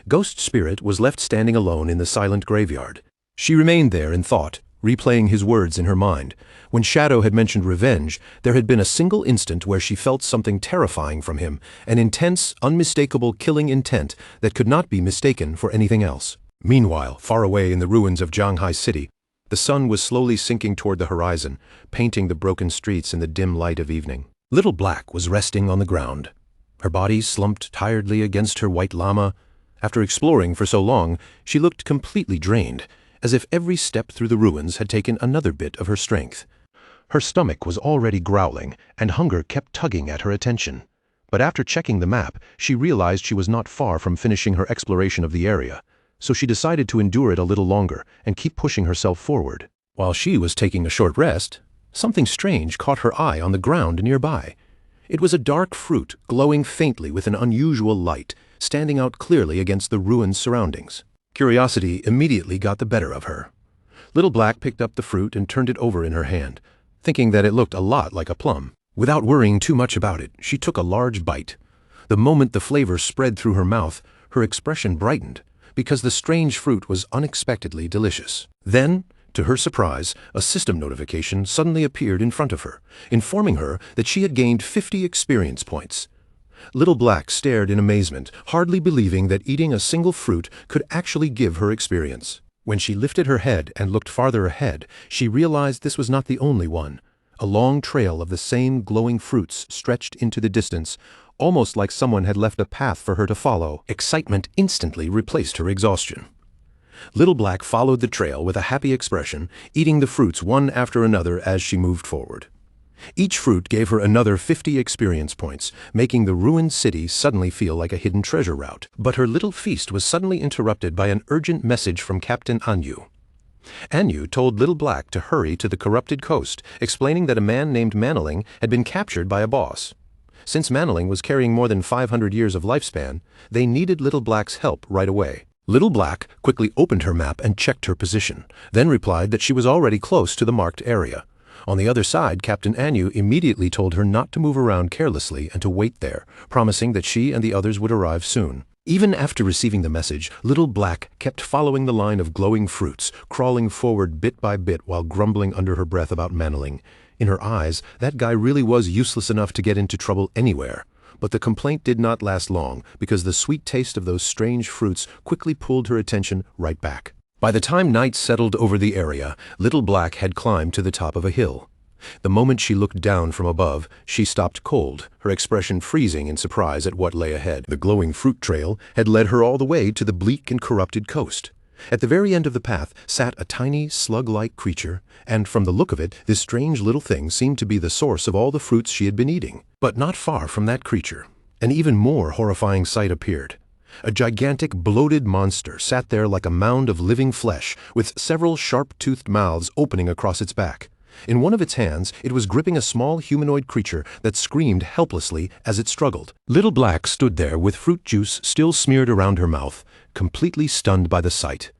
Ghost Spirit was left standing alone in the silent graveyard. She remained there in thought, replaying his words in her mind. When Shadow had mentioned revenge, there had been a single instant where she felt something terrifying from him, an intense, unmistakable killing intent that could not be mistaken for anything else. Meanwhile, far away in the ruins of Zhanghai City, the sun was slowly sinking toward the horizon, painting the broken streets in the dim light of evening. Little Black was resting on the ground, her body slumped tiredly against her white llama. After exploring for so long, she looked completely drained, as if every step through the ruins had taken another bit of her strength. Her stomach was already growling, and hunger kept tugging at her attention. But after checking the map, she realized she was not far from finishing her exploration of the area, so she decided to endure it a little longer and keep pushing herself forward. While she was taking a short rest, something strange caught her eye on the ground nearby. It was a dark fruit glowing faintly with an unusual light, standing out clearly against the ruined surroundings. Curiosity immediately got the better of her. Little Black picked up the fruit and turned it over in her hand, thinking that it looked a lot like a plum. Without worrying too much about it, she took a large bite. The moment the flavor spread through her mouth, her expression brightened, because the strange fruit was unexpectedly delicious. Then, to her surprise, a system notification suddenly appeared in front of her, informing her that she had gained 50 experience points. Little Black stared in amazement, hardly believing that eating a single fruit could actually give her experience. When she lifted her head and looked farther ahead, she realized this was not the only one. A long trail of the same glowing fruits stretched into the distance, almost like someone had left a path for her to follow. Excitement instantly replaced her exhaustion. Little Black followed the trail with a happy expression, eating the fruits one after another as she moved forward. Each fruit gave her another 50 experience points, making the ruined city suddenly feel like a hidden treasure route. But her little feast was suddenly interrupted by an urgent message from Captain Anyu. Anyu told Little Black to hurry to the corrupted coast, explaining that a man named Manaling had been captured by a boss. Since Manaling was carrying more than 500 years of lifespan, they needed Little Black's help right away. Little Black quickly opened her map and checked her position, then replied that she was already close to the marked area. On the other side, Captain Anyu immediately told her not to move around carelessly and to wait there, promising that she and the others would arrive soon. Even after receiving the message, Little Black kept following the line of glowing fruits, crawling forward bit by bit while grumbling under her breath about Manaling. In her eyes, that guy really was useless enough to get into trouble anywhere. But the complaint did not last long, because the sweet taste of those strange fruits quickly pulled her attention right back. By the time night settled over the area, Little Black had climbed to the top of a hill. The moment she looked down from above, she stopped cold, her expression freezing in surprise at what lay ahead. The glowing fruit trail had led her all the way to the bleak and corrupted coast. At the very end of the path sat a tiny, slug-like creature, and from the look of it, this strange little thing seemed to be the source of all the fruits she had been eating. But not far from that creature, an even more horrifying sight appeared. A gigantic, bloated monster sat there like a mound of living flesh, with several sharp-toothed mouths opening across its back. In one of its hands, it was gripping a small humanoid creature that screamed helplessly as it struggled. Little Black stood there with fruit juice still smeared around her mouth, completely stunned by the sight.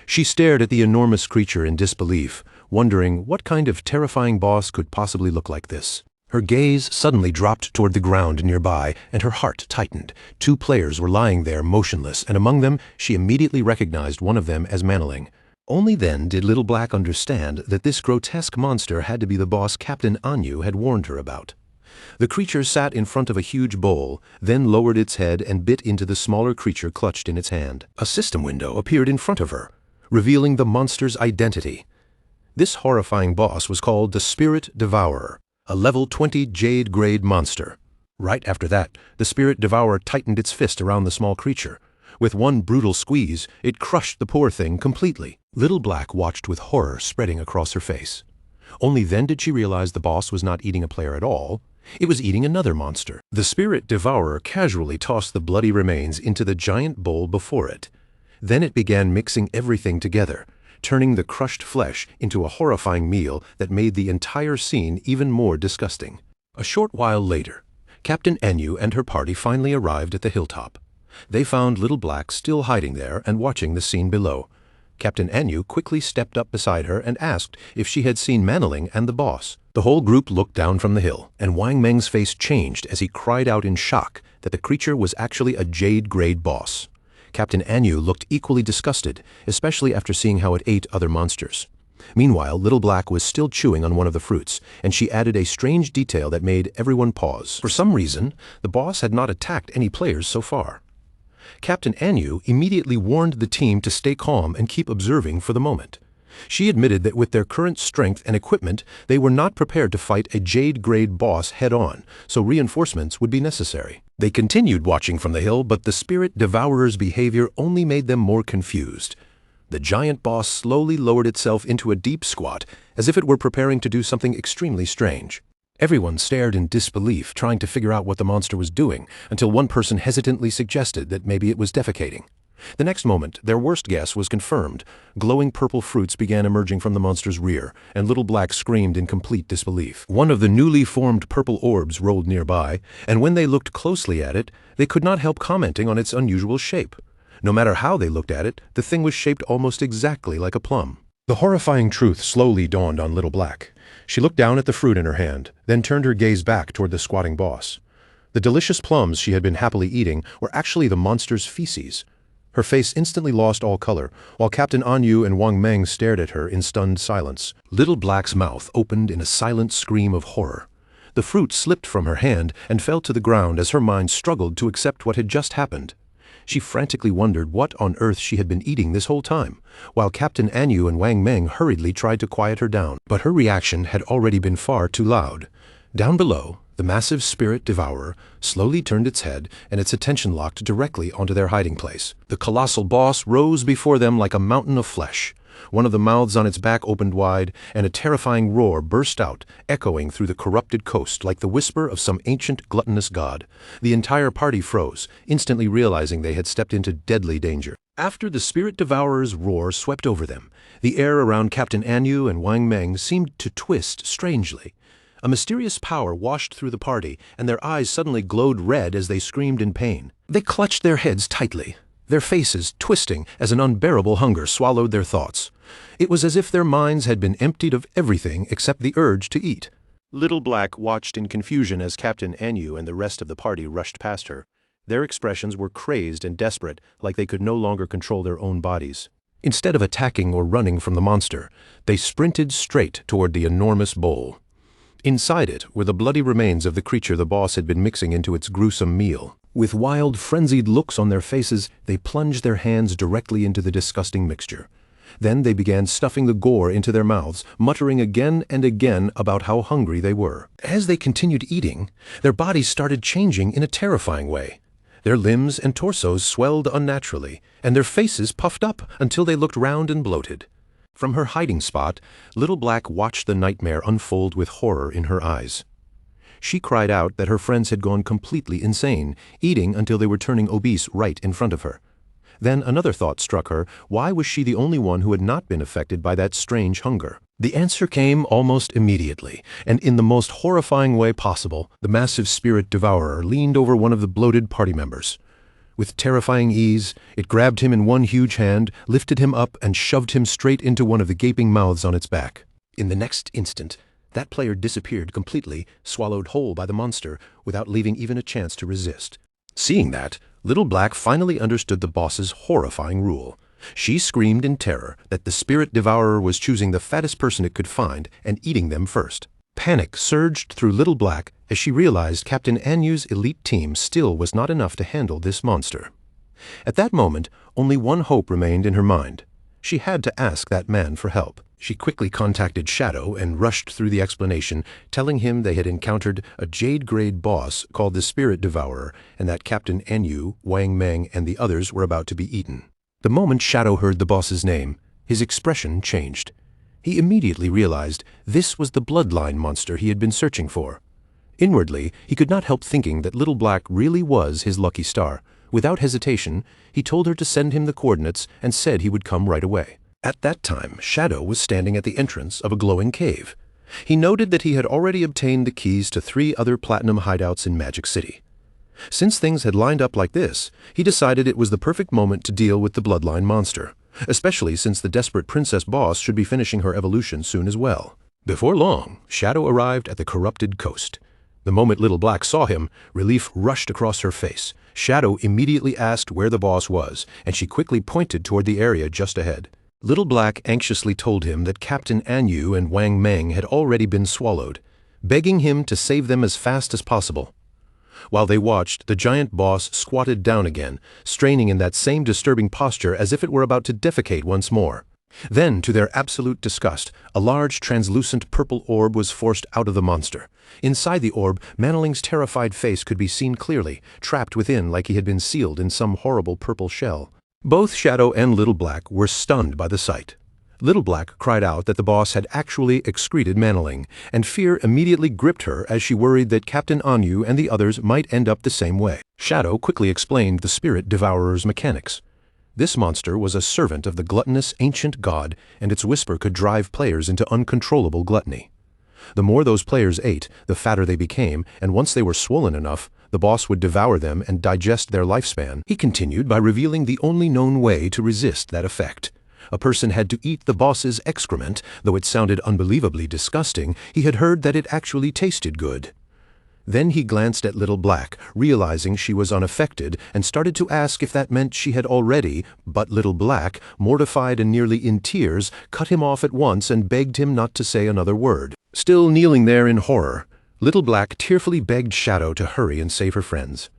She stared at the enormous creature in disbelief, wondering what kind of terrifying boss could possibly look like this. Her gaze suddenly dropped toward the ground nearby, and her heart tightened. 2 players were lying there motionless, and among them she immediately recognized one of them as Manaling. Only then did Little Black understand that this grotesque monster had to be the boss Captain Anyu had warned her about. The creature sat in front of a huge bowl, then lowered its head and bit into the smaller creature clutched in its hand. A system window appeared in front of her, revealing the monster's identity. This horrifying boss was called the Spirit Devourer, a level 20 Jade grade monster. Right after that, the Spirit Devourer tightened its fist around the small creature. With one brutal squeeze, it crushed the poor thing completely. Little Black watched with horror spreading across her face. Only then did she realize the boss was not eating a player at all. It was eating another monster. The Spirit Devourer casually tossed the bloody remains into the giant bowl before it. Then it began mixing everything together, turning the crushed flesh into a horrifying meal that made the entire scene even more disgusting. A short while later, Captain Anyu and her party finally arrived at the hilltop. They found Little Black still hiding there and watching the scene below. Captain Anu quickly stepped up beside her and asked if she had seen Manling and the boss. The whole group looked down from the hill, and Wang Meng's face changed as he cried out in shock that the creature was actually a jade-grade boss. Captain Anu looked equally disgusted, especially after seeing how it ate other monsters. Meanwhile, Little Black was still chewing on one of the fruits, and she added a strange detail that made everyone pause. For some reason, the boss had not attacked any players so far. Captain Anu immediately warned the team to stay calm and keep observing for the moment. She admitted that with their current strength and equipment, they were not prepared to fight a jade-grade boss head-on, so reinforcements would be necessary. They continued watching from the hill, but the Spirit Devourer's behavior only made them more confused. The giant boss slowly lowered itself into a deep squat, as if it were preparing to do something extremely strange. Everyone stared in disbelief, trying to figure out what the monster was doing, until one person hesitantly suggested that maybe it was defecating. The next moment, their worst guess was confirmed. Glowing purple fruits began emerging from the monster's rear, and Little Black screamed in complete disbelief. One of the newly formed purple orbs rolled nearby, and when they looked closely at it, they could not help commenting on its unusual shape. No matter how they looked at it, the thing was shaped almost exactly like a plum. The horrifying truth slowly dawned on Little Black. She looked down at the fruit in her hand, then turned her gaze back toward the squatting boss. The delicious plums she had been happily eating were actually the monster's feces. Her face instantly lost all color, while Captain Anu and Wang Meng stared at her in stunned silence. Little Black's mouth opened in a silent scream of horror. The fruit slipped from her hand and fell to the ground as her mind struggled to accept what had just happened. She frantically wondered what on earth she had been eating this whole time, while Captain Anu and Wang Meng hurriedly tried to quiet her down. But her reaction had already been far too loud. Down below, the massive Spirit Devourer slowly turned its head and its attention locked directly onto their hiding place. The colossal boss rose before them like a mountain of flesh. One of the mouths on its back opened wide, and a terrifying roar burst out, echoing through the corrupted coast like the whisper of some ancient gluttonous god. The entire party froze, instantly realizing they had stepped into deadly danger. After the Spirit Devourer's roar swept over them, the air around Captain Anu and Wang Meng seemed to twist strangely. A mysterious power washed through the party, and their eyes suddenly glowed red as they screamed in pain. They clutched their heads tightly, their faces twisting as an unbearable hunger swallowed their thoughts. It was as if their minds had been emptied of everything except the urge to eat. Little Black watched in confusion as Captain Anu and the rest of the party rushed past her. Their expressions were crazed and desperate, like they could no longer control their own bodies. Instead of attacking or running from the monster, they sprinted straight toward the enormous bowl. Inside it were the bloody remains of the creature the boss had been mixing into its gruesome meal. With wild, frenzied looks on their faces, they plunged their hands directly into the disgusting mixture. Then they began stuffing the gore into their mouths, muttering again and again about how hungry they were. As they continued eating, their bodies started changing in a terrifying way. Their limbs and torsos swelled unnaturally, and their faces puffed up until they looked round and bloated. From her hiding spot, Little Black watched the nightmare unfold with horror in her eyes. She cried out that her friends had gone completely insane, eating until they were turning obese right in front of her. Then another thought struck her: why was she the only one who had not been affected by that strange hunger? The answer came almost immediately, and in the most horrifying way possible. The massive Spirit Devourer leaned over one of the bloated party members. With terrifying ease, it grabbed him in one huge hand, lifted him up, and shoved him straight into one of the gaping mouths on its back. In the next instant, that player disappeared completely, swallowed whole by the monster, without leaving even a chance to resist. Seeing that, Little Black finally understood the boss's horrifying rule. She screamed in terror that the Spirit Devourer was choosing the fattest person it could find and eating them first. Panic surged through Little Black as she realized Captain Anu's elite team still was not enough to handle this monster. At that moment, only one hope remained in her mind. She had to ask that man for help. She quickly contacted Shadow and rushed through the explanation, telling him they had encountered a jade-grade boss called the Spirit Devourer and that Captain Anu, Wang Meng, and the others were about to be eaten. The moment Shadow heard the boss's name, his expression changed. He immediately realized this was the bloodline monster he had been searching for. Inwardly, he could not help thinking that Little Black really was his lucky star. Without hesitation, he told her to send him the coordinates and said he would come right away. At that time, Shadow was standing at the entrance of a glowing cave. He noted that he had already obtained the keys to 3 other platinum hideouts in Magic City. Since things had lined up like this, he decided it was the perfect moment to deal with the bloodline monster, especially since the desperate princess boss should be finishing her evolution soon as well. Before long, Shadow arrived at the corrupted coast. The moment Little Black saw him, relief rushed across her face. Shadow immediately asked where the boss was, and she quickly pointed toward the area just ahead. Little Black anxiously told him that Captain Anyu and Wang Meng had already been swallowed, begging him to save them as fast as possible. While they watched, the giant boss squatted down again, straining in that same disturbing posture as if it were about to defecate once more. Then, to their absolute disgust, a large translucent purple orb was forced out of the monster. Inside the orb, Manoling's terrified face could be seen clearly, trapped within like he had been sealed in some horrible purple shell. Both Shadow and Little Black were stunned by the sight. Little Black cried out that the boss had actually excreted Manoling, and fear immediately gripped her as she worried that Captain Anyu and the others might end up the same way. Shadow quickly explained the Spirit Devourer's mechanics. This monster was a servant of the gluttonous ancient god, and its whisper could drive players into uncontrollable gluttony. The more those players ate, the fatter they became, and once they were swollen enough, the boss would devour them and digest their lifespan. He continued by revealing the only known way to resist that effect. A person had to eat the boss's excrement. Though it sounded unbelievably disgusting, he had heard that it actually tasted good. Then he glanced at Little Black, realizing she was unaffected, and started to ask if that meant she had already, but Little Black, mortified and nearly in tears, cut him off at once and begged him not to say another word. Still kneeling there in horror, Little Black tearfully begged Shadow to hurry and save her friends.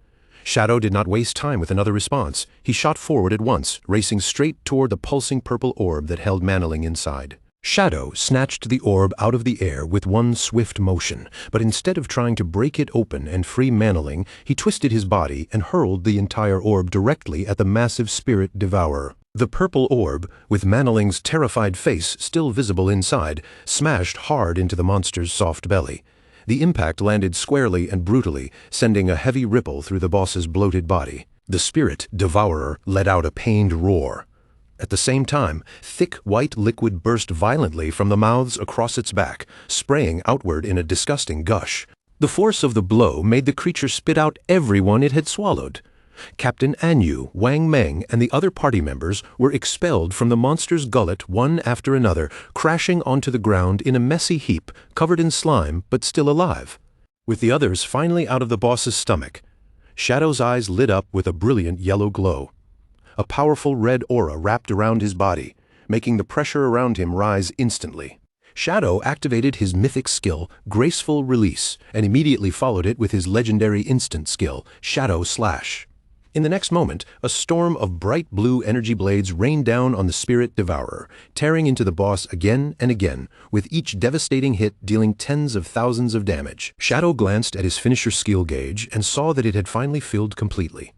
Shadow did not waste time with another response. He shot forward at once, racing straight toward the pulsing purple orb that held Manoling inside. Shadow snatched the orb out of the air with one swift motion, but instead of trying to break it open and free Manoling, he twisted his body and hurled the entire orb directly at the massive Spirit Devourer. The purple orb, with Manoling's terrified face still visible inside, smashed hard into the monster's soft belly. The impact landed squarely and brutally, sending a heavy ripple through the boss's bloated body. The Spirit Devourer let out a pained roar. At the same time, thick white liquid burst violently from the mouths across its back, spraying outward in a disgusting gush. The force of the blow made the creature spit out everyone it had swallowed. Captain Anyu, Wang Meng, and the other party members were expelled from the monster's gullet one after another, crashing onto the ground in a messy heap, covered in slime, but still alive. With the others finally out of the boss's stomach, Shadow's eyes lit up with a brilliant yellow glow. A powerful red aura wrapped around his body, making the pressure around him rise instantly. Shadow activated his mythic skill, Graceful Release, and immediately followed it with his legendary instant skill, Shadow Slash. In the next moment, a storm of bright blue energy blades rained down on the Spirit Devourer, tearing into the boss again and again, with each devastating hit dealing tens of thousands of damage. Shadow glanced at his finisher skill gauge and saw that it had finally filled completely.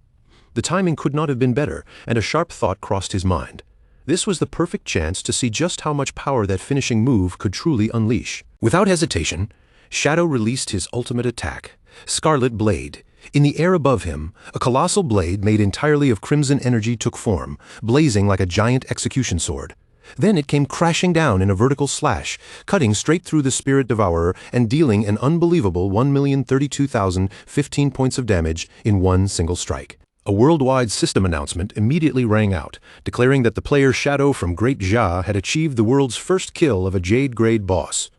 The timing could not have been better, and a sharp thought crossed his mind. This was the perfect chance to see just how much power that finishing move could truly unleash. Without hesitation, Shadow released his ultimate attack, Scarlet Blade. In the air above him, a colossal blade made entirely of crimson energy took form, blazing like a giant execution sword. Then it came crashing down in a vertical slash, cutting straight through the Spirit Devourer and dealing an unbelievable 1,032,015 points of damage in one single strike. A worldwide system announcement immediately rang out, declaring that the player Shadow from Great Jia had achieved the world's first kill of a Jade-grade boss.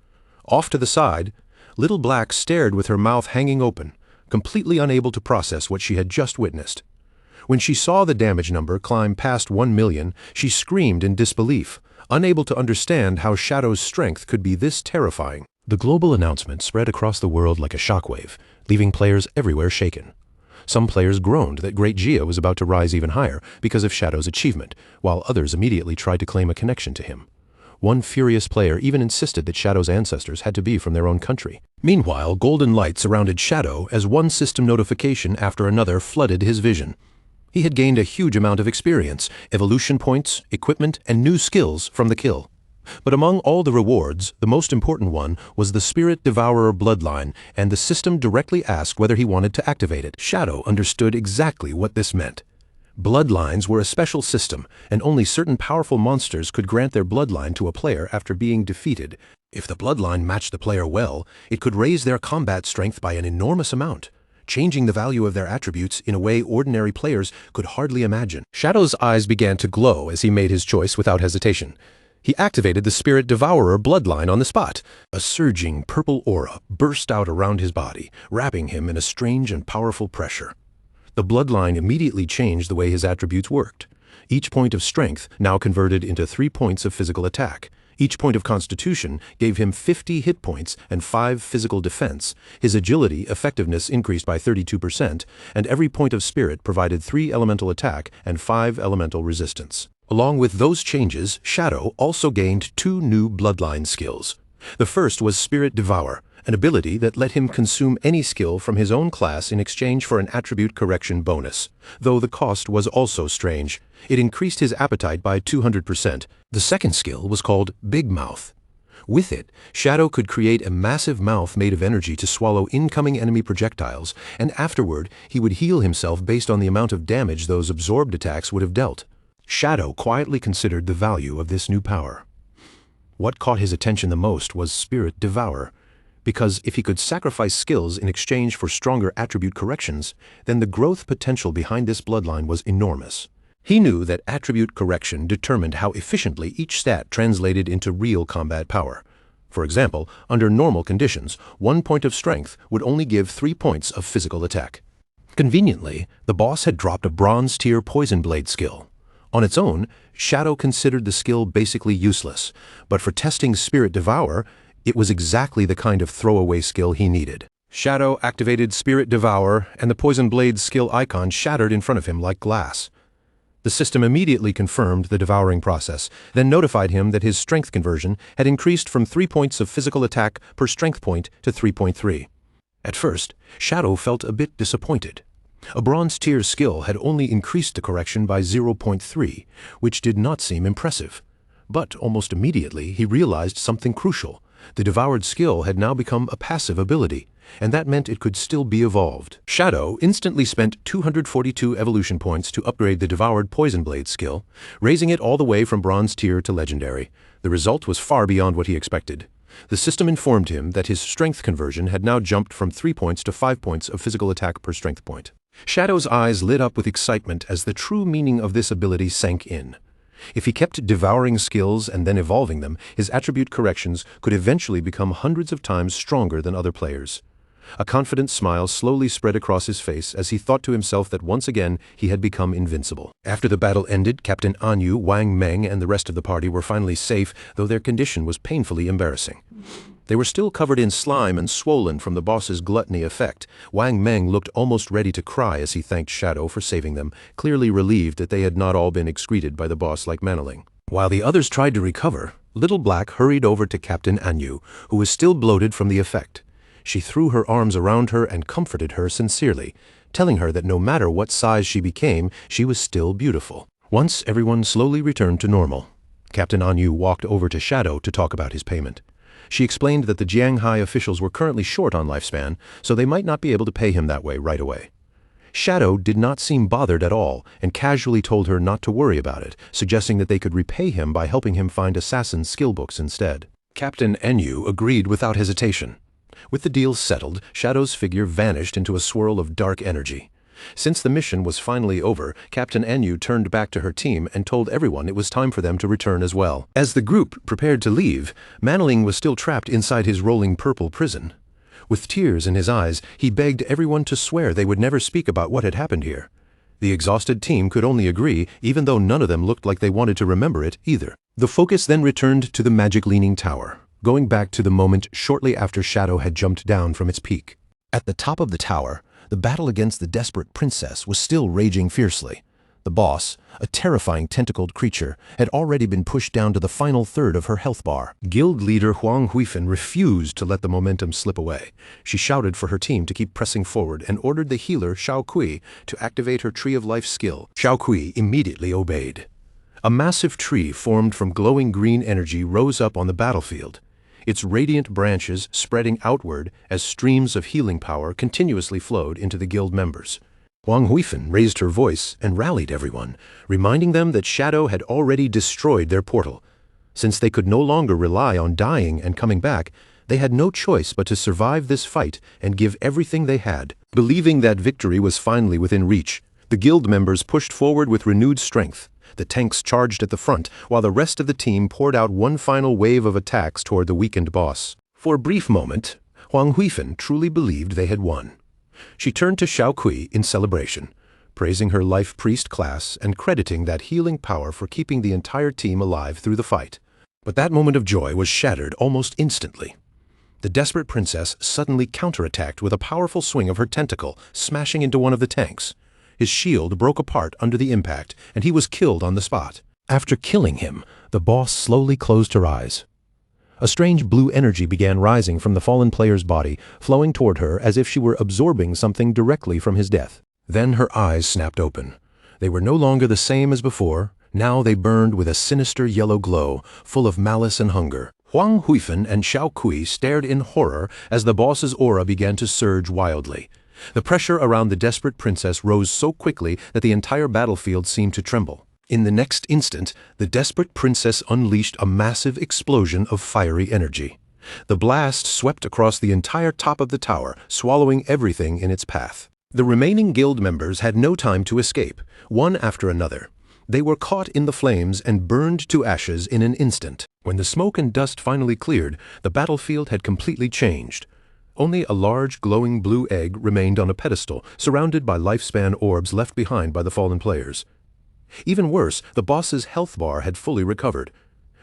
Off to the side, Little Black stared with her mouth hanging open, completely unable to process what she had just witnessed. When she saw the damage number climb past 1 million, she screamed in disbelief, unable to understand how Shadow's strength could be this terrifying. The global announcement spread across the world like a shockwave, leaving players everywhere shaken. Some players groaned that Great Jia was about to rise even higher because of Shadow's achievement, while others immediately tried to claim a connection to him. One furious player even insisted that Shadow's ancestors had to be from their own country. Meanwhile, golden light surrounded Shadow as one system notification after another flooded his vision. He had gained a huge amount of experience, evolution points, equipment, and new skills from the kill. But among all the rewards, the most important one was the Spirit Devourer bloodline, and the system directly asked whether he wanted to activate it. Shadow understood exactly what this meant. Bloodlines were a special system, and only certain powerful monsters could grant their bloodline to a player after being defeated. If the bloodline matched the player well, it could raise their combat strength by an enormous amount. changing the value of their attributes in a way ordinary players could hardly imagine. Shadow's eyes began to glow as he made his choice without hesitation. He activated the Spirit Devourer bloodline on the spot. A surging purple aura burst out around his body, wrapping him in a strange and powerful pressure. The bloodline immediately changed the way his attributes worked. Each point of strength now converted into 3 points of physical attack. Each point of constitution gave him 50 hit points and 5 physical defense. His agility effectiveness increased by 32%, and every point of spirit provided 3 elemental attack and 5 elemental resistance. Along with those changes, Shadow also gained 2 new bloodline skills. The first was Spirit Devour, an ability that let him consume any skill from his own class in exchange for an attribute correction bonus, though the cost was also strange. It increased his appetite by 200%. The second skill was called Big Mouth. With it, Shadow could create a massive mouth made of energy to swallow incoming enemy projectiles, and afterward he would heal himself based on the amount of damage those absorbed attacks would have dealt. Shadow quietly considered the value of this new power. What caught his attention the most was Spirit Devour, because if he could sacrifice skills in exchange for stronger attribute corrections, then the growth potential behind this bloodline was enormous. He knew that attribute correction determined how efficiently each stat translated into real combat power. For example, under normal conditions, 1 point of strength would only give 3 points of physical attack. Conveniently, the boss had dropped a bronze tier Poison Blade skill. On its own, Shadow considered the skill basically useless, but for testing Spirit Devour, it was exactly the kind of throwaway skill he needed. Shadow activated Spirit Devour, and the Poison Blade skill icon shattered in front of him like glass. The system immediately confirmed the devouring process, then notified him that his strength conversion had increased from 3 points of physical attack per strength point to 3.3. At first, Shadow felt a bit disappointed. A bronze tier skill had only increased the correction by 0.3, which did not seem impressive. But almost immediately he realized something crucial. The devoured skill had now become a passive ability, and that meant it could still be evolved. Shadow instantly spent 242 evolution points to upgrade the devoured Poison Blade skill, raising it all the way from bronze tier to legendary. The result was far beyond what he expected. The system informed him that his strength conversion had now jumped from 3 points to 5 points of physical attack per strength point. Shadow's eyes lit up with excitement as the true meaning of this ability sank in. If he kept devouring skills and then evolving them, his attribute corrections could eventually become hundreds of times stronger than other players. A confident smile slowly spread across his face as he thought to himself that once again he had become invincible. After the battle ended, Captain Anyu, Wang Meng, and the rest of the party were finally safe, though their condition was painfully embarrassing. They were still covered in slime and swollen from the boss's gluttony effect. Wang Meng looked almost ready to cry as he thanked Shadow for saving them, clearly relieved that they had not all been excreted by the boss like Manling. While the others tried to recover, Little Black hurried over to Captain Anyu, who was still bloated from the effect. She threw her arms around her and comforted her sincerely, telling her that no matter what size she became, she was still beautiful. Once everyone slowly returned to normal, Captain Anyu walked over to Shadow to talk about his payment. She explained that the Jianghai officials were currently short on lifespan, so they might not be able to pay him that way right away. Shadow did not seem bothered at all and casually told her not to worry about it, suggesting that they could repay him by helping him find assassin skill books instead. Captain Anyu agreed without hesitation. With the deal settled, Shadow's figure vanished into a swirl of dark energy. Since the mission was finally over, Captain Anyu turned back to her team and told everyone it was time for them to return as well. As the group prepared to leave, Manling was still trapped inside his rolling purple prison. With tears in his eyes, he begged everyone to swear they would never speak about what had happened here. The exhausted team could only agree, even though none of them looked like they wanted to remember it either. The focus then returned to the Magic Leaning Tower, going back to the moment shortly after Shadow had jumped down from its peak. At the top of the tower, the battle against the desperate princess was still raging fiercely. The boss, a terrifying tentacled creature, had already been pushed down to the final third of her health bar. Guild leader Huang Huifan refused to let the momentum slip away. She shouted for her team to keep pressing forward and ordered the healer Xiao Kui to activate her Tree of Life skill. Xiao Kui immediately obeyed. A massive tree formed from glowing green energy rose up on the battlefield, its radiant branches spreading outward as streams of healing power continuously flowed into the guild members. Huang Huifan raised her voice and rallied everyone, reminding them that Shadow had already destroyed their portal. Since they could no longer rely on dying and coming back, They had no choice but to survive this fight and give everything they had. Believing that victory was finally within reach, the guild members pushed forward with renewed strength. The tanks charged at the front, while the rest of the team poured out one final wave of attacks toward the weakened boss. For a brief moment, Huang Huifeng truly believed they had won. She turned to Xiao Kui in celebration, praising her life priest class and crediting that healing power for keeping the entire team alive through the fight. But that moment of joy was shattered almost instantly. The desperate princess suddenly counterattacked with a powerful swing of her tentacle, smashing into one of the tanks. His shield broke apart under the impact, and he was killed on the spot. After killing him, the boss slowly closed her eyes. A strange blue energy began rising from the fallen player's body, flowing toward her as if she were absorbing something directly from his death. Then her eyes snapped open. They were no longer the same as before. Now they burned with a sinister yellow glow, full of malice and hunger. Huang Huifeng and Xiao Kui stared in horror as the boss's aura began to surge wildly. The pressure around the desperate princess rose so quickly that the entire battlefield seemed to tremble. In the next instant, the desperate princess unleashed a massive explosion of fiery energy. The blast swept across the entire top of the tower, swallowing everything in its path. The remaining guild members had no time to escape, one after another. They were caught in the flames and burned to ashes in an instant. When the smoke and dust finally cleared, the battlefield had completely changed. Only a large glowing blue egg remained on a pedestal, surrounded by lifespan orbs left behind by the fallen players. Even worse, the boss's health bar had fully recovered.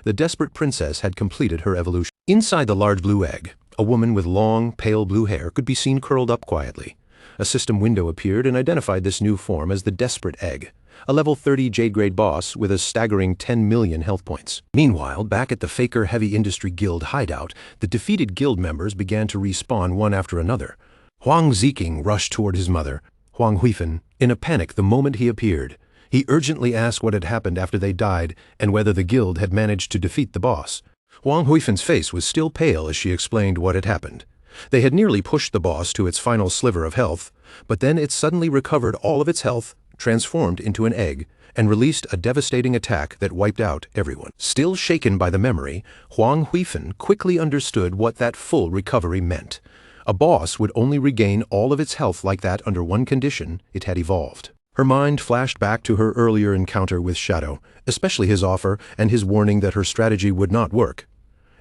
The desperate princess had completed her evolution. Inside the large blue egg, a woman with long, pale blue hair could be seen curled up quietly. A system window appeared and identified this new form as the Desperate Egg, a level 30 Jade-grade boss with a staggering 10 million health points. Meanwhile, back at the Faker Heavy Industry Guild hideout, the defeated guild members began to respawn one after another. Huang Ziqing rushed toward his mother, Huang Huifeng, in a panic the moment he appeared. He urgently asked what had happened after they died and whether the guild had managed to defeat the boss. Huang Huifeng's face was still pale as she explained what had happened. They had nearly pushed the boss to its final sliver of health, but then it suddenly recovered all of its health, transformed into an egg, and released a devastating attack that wiped out everyone. Still shaken by the memory, Huang Huifeng quickly understood what that full recovery meant. A boss would only regain all of its health like that under one condition: it had evolved. Her mind flashed back to her earlier encounter with Shadow, especially his offer and his warning that her strategy would not work.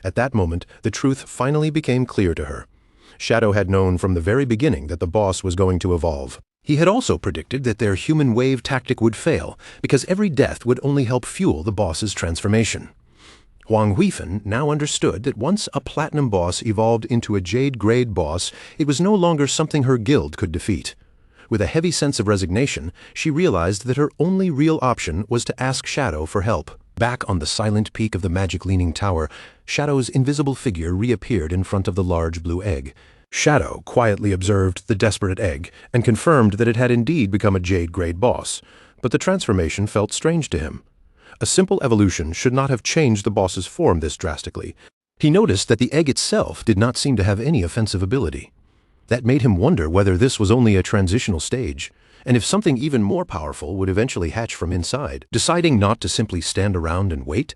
At that moment, the truth finally became clear to her. Shadow had known from the very beginning that the boss was going to evolve. He had also predicted that their human wave tactic would fail, because every death would only help fuel the boss's transformation. Huang Huifeng now understood that once a platinum boss evolved into a jade-grade boss, it was no longer something her guild could defeat. With a heavy sense of resignation, she realized that her only real option was to ask Shadow for help. Back on the silent peak of the magic-leaning tower, Shadow's invisible figure reappeared in front of the large blue egg. Shadow quietly observed the Desperate Egg and confirmed that it had indeed become a jade-grade boss, but the transformation felt strange to him. A simple evolution should not have changed the boss's form this drastically. He noticed that the egg itself did not seem to have any offensive ability. That made him wonder whether this was only a transitional stage, and if something even more powerful would eventually hatch from inside. Deciding not to simply stand around and wait,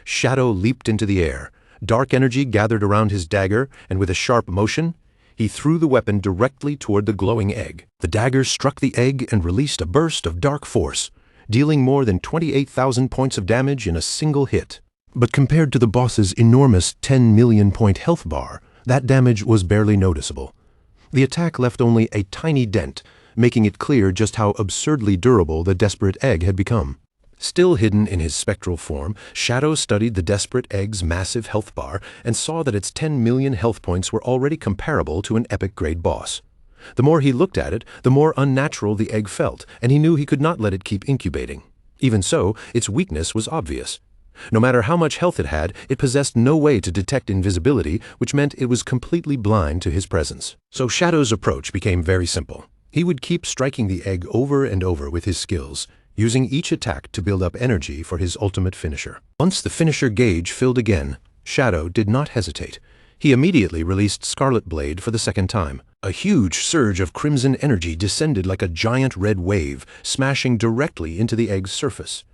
Shadow leaped into the air. Dark energy gathered around his dagger, and with a sharp motion, he threw the weapon directly toward the glowing egg. The dagger struck the egg and released a burst of dark force, dealing more than 28,000 points of damage in a single hit. But compared to the boss's enormous 10 million point health bar, that damage was barely noticeable. The attack left only a tiny dent, making it clear just how absurdly durable the Desperate Egg had become. Still hidden in his spectral form, Shadow studied the Desperate Egg's massive health bar and saw that its 10 million health points were already comparable to an epic-grade boss. The more he looked at it, the more unnatural the egg felt, and he knew he could not let it keep incubating. Even so, its weakness was obvious. No matter how much health it had, it possessed no way to detect invisibility, which meant it was completely blind to his presence. So Shadow's approach became very simple. He would keep striking the egg over and over with his skills, using each attack to build up energy for his ultimate finisher. Once the finisher gauge filled again, Shadow did not hesitate. He immediately released Scarlet Blade for the second time. A huge surge of crimson energy descended like a giant red wave, smashing directly into the egg's surface.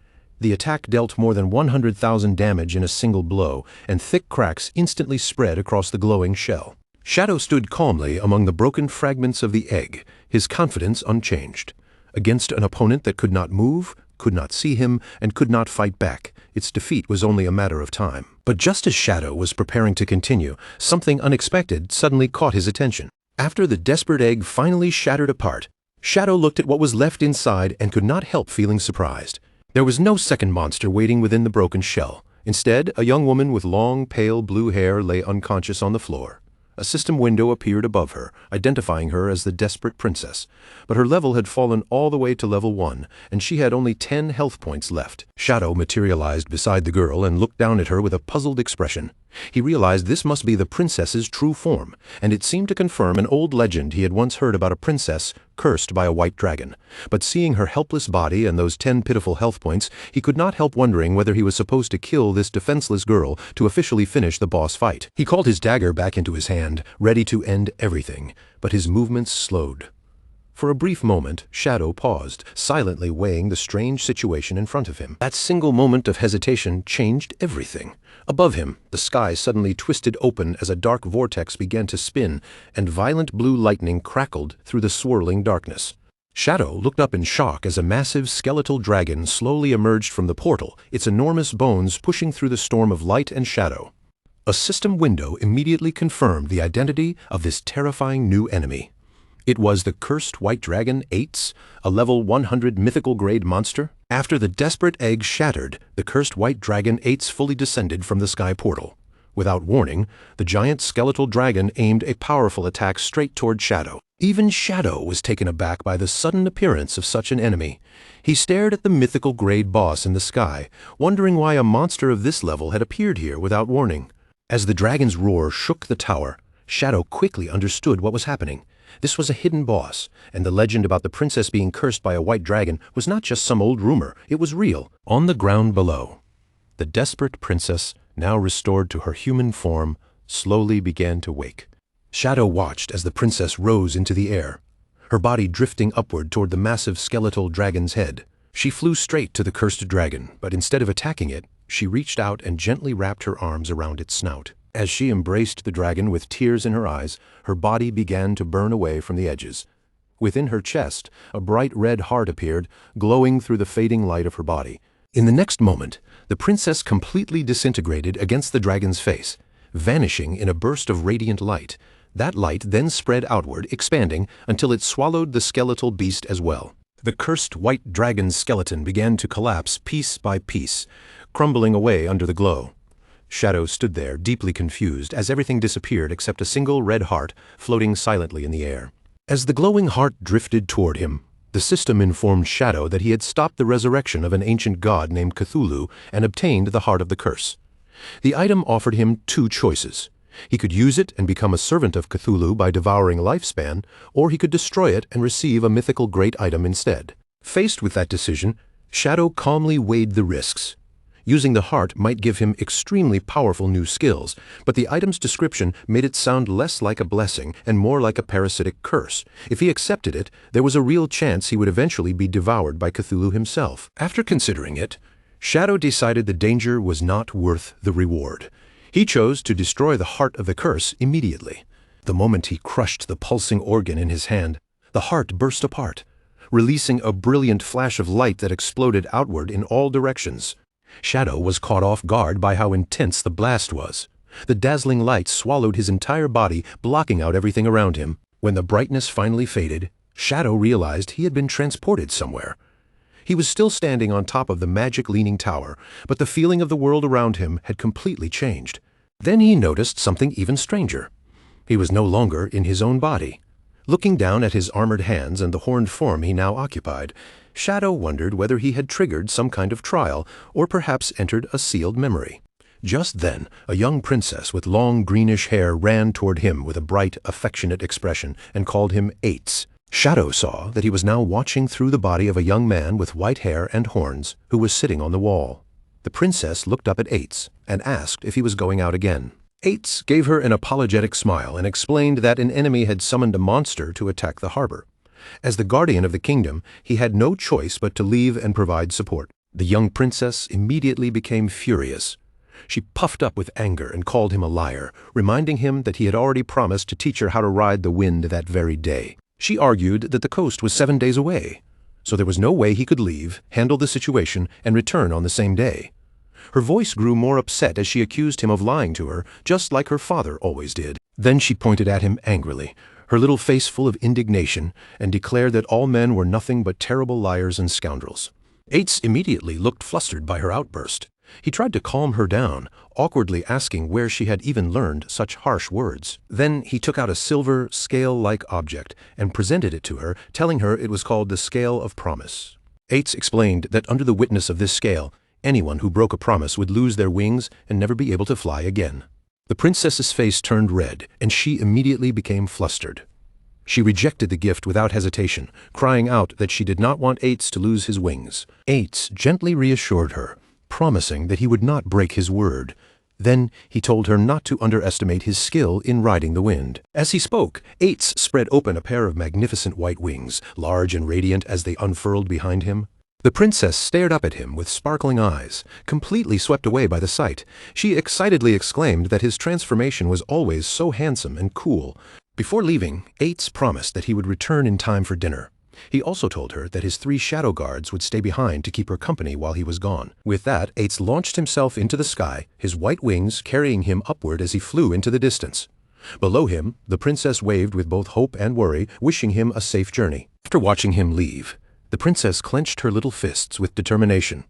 The attack dealt more than 100,000 damage in a single blow, and thick cracks instantly spread across the glowing shell. Shadow stood calmly among the broken fragments of the egg, his confidence unchanged. Against an opponent that could not move, could not see him, and could not fight back, its defeat was only a matter of time. But just as Shadow was preparing to continue, something unexpected suddenly caught his attention. After the desperate egg finally shattered apart, Shadow looked at what was left inside and could not help feeling surprised. There was no second monster waiting within the broken shell. Instead, a young woman with long, pale blue hair lay unconscious on the floor. A system window appeared above her, identifying her as the desperate princess. But her level had fallen all the way to level 1, and she had only 10 health points left. Shadow materialized beside the girl and looked down at her with a puzzled expression. He realized this must be the princess's true form, and it seemed to confirm an old legend he had once heard about a princess cursed by a white dragon. But seeing her helpless body and those 10 pitiful health points, he could not help wondering whether he was supposed to kill this defenseless girl to officially finish the boss fight. He called his dagger back into his hand, ready to end everything, but his movements slowed. For a brief moment, Shadow paused, silently weighing the strange situation in front of him. That single moment of hesitation changed everything. Above him, the sky suddenly twisted open as a dark vortex began to spin, and violent blue lightning crackled through the swirling darkness. Shadow looked up in shock as a massive skeletal dragon slowly emerged from the portal, its enormous bones pushing through the storm of light and shadow. A system window immediately confirmed the identity of this terrifying new enemy. It was the cursed white dragon Ates, a level 100 mythical grade monster. After the desperate egg shattered, the cursed white dragon Ates fully descended from the sky portal. Without warning, the giant skeletal dragon aimed a powerful attack straight toward Shadow. Even Shadow was taken aback by the sudden appearance of such an enemy. He stared at the mythical grade boss in the sky, wondering why a monster of this level had appeared here without warning. As the dragon's roar shook the tower, Shadow quickly understood what was happening. This was a hidden boss, and the legend about the princess being cursed by a white dragon was not just some old rumor, it was real. On the ground below, the desperate princess, now restored to her human form, slowly began to wake. Shadow watched as the princess rose into the air, her body drifting upward toward the massive skeletal dragon's head. She flew straight to the cursed dragon, but instead of attacking it, she reached out and gently wrapped her arms around its snout. As she embraced the dragon with tears in her eyes, her body began to burn away from the edges. Within her chest, a bright red heart appeared, glowing through the fading light of her body. In the next moment, the princess completely disintegrated against the dragon's face, vanishing in a burst of radiant light. That light then spread outward, expanding until it swallowed the skeletal beast as well. The cursed white dragon's skeleton began to collapse piece by piece, crumbling away under the glow. Shadow stood there, deeply confused, as everything disappeared except a single red heart floating silently in the air. As the glowing heart drifted toward him, the system informed Shadow that he had stopped the resurrection of an ancient god named Cthulhu and obtained the Heart of the Curse. The item offered him 2 choices. He could use it and become a servant of Cthulhu by devouring lifespan, or he could destroy it and receive a mythical great item instead. Faced with that decision, Shadow calmly weighed the risks. Using the heart might give him extremely powerful new skills, but the item's description made it sound less like a blessing and more like a parasitic curse. If he accepted it, there was a real chance he would eventually be devoured by Cthulhu himself. After considering it, Shadow decided the danger was not worth the reward. He chose to destroy the heart of the curse immediately. The moment he crushed the pulsing organ in his hand, the heart burst apart, releasing a brilliant flash of light that exploded outward in all directions. Shadow was caught off guard by how intense the blast was. The dazzling light swallowed his entire body, blocking out everything around him. When the brightness finally faded, Shadow realized he had been transported somewhere. He was still standing on top of the magic leaning tower, but the feeling of the world around him had completely changed. Then he noticed something even stranger. He was no longer in his own body. Looking down at his armored hands and the horned form he now occupied, Shadow wondered whether he had triggered some kind of trial or perhaps entered a sealed memory. Just then, a young princess with long greenish hair ran toward him with a bright, affectionate expression and called him Ates. Shadow saw that he was now watching through the body of a young man with white hair and horns who was sitting on the wall. The princess looked up at Ates and asked if he was going out again. Ates gave her an apologetic smile and explained that an enemy had summoned a monster to attack the harbor. As the guardian of the kingdom, he had no choice but to leave and provide support. The young princess immediately became furious. She puffed up with anger and called him a liar, reminding him that he had already promised to teach her how to ride the wind that very day. She argued that the coast was 7 days away, so there was no way he could leave, handle the situation, and return on the same day. Her voice grew more upset as she accused him of lying to her, just like her father always did. Then she pointed at him angrily, her little face full of indignation, and declared that all men were nothing but terrible liars and scoundrels. Ates immediately looked flustered by her outburst. He tried to calm her down, awkwardly asking where she had even learned such harsh words. Then he took out a silver, scale-like object and presented it to her, telling her it was called the Scale of Promise. Ates explained that under the witness of this scale, anyone who broke a promise would lose their wings and never be able to fly again. The princess's face turned red, and she immediately became flustered. She rejected the gift without hesitation, crying out that she did not want Ates to lose his wings. Ates gently reassured her, promising that he would not break his word. Then he told her not to underestimate his skill in riding the wind. As he spoke, Ates spread open a pair of magnificent white wings, large and radiant as they unfurled behind him. The princess stared up at him with sparkling eyes, completely swept away by the sight. She excitedly exclaimed that his transformation was always so handsome and cool. Before leaving, Ates promised that he would return in time for dinner. He also told her that his 3 shadow guards would stay behind to keep her company while he was gone. With that, Ates launched himself into the sky, his white wings carrying him upward as he flew into the distance. Below him, the princess waved with both hope and worry, wishing him a safe journey. After watching him leave, the princess clenched her little fists with determination.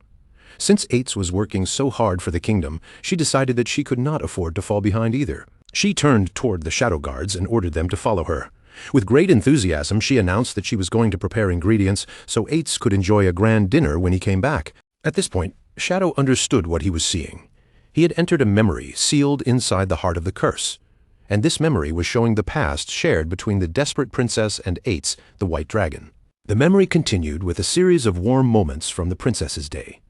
Since Ates was working so hard for the kingdom, she decided that she could not afford to fall behind either. She turned toward the shadow guards and ordered them to follow her. With great enthusiasm, she announced that she was going to prepare ingredients so Ates could enjoy a grand dinner when he came back. At this point, Shadow understood what he was seeing. He had entered a memory sealed inside the heart of the curse, and this memory was showing the past shared between the desperate princess and Ates, the white dragon. The memory continued with a series of warm moments from the princess's day.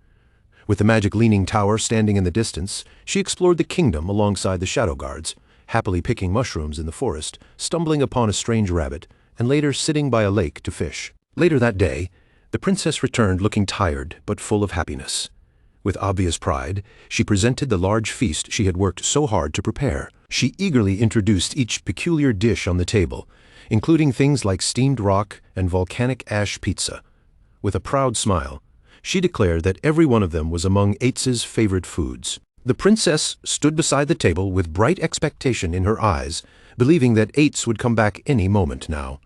With the magic leaning tower standing in the distance, she explored the kingdom alongside the shadow guards, happily picking mushrooms in the forest, stumbling upon a strange rabbit, and later sitting by a lake to fish. Later that day, the princess returned looking tired but full of happiness. With obvious pride, she presented the large feast she had worked so hard to prepare. She eagerly introduced each peculiar dish on the table, including things like steamed rock and volcanic ash pizza. With a proud smile, she declared that every one of them was among Ates's favorite foods. The princess stood beside the table with bright expectation in her eyes, believing that Ates would come back any moment now.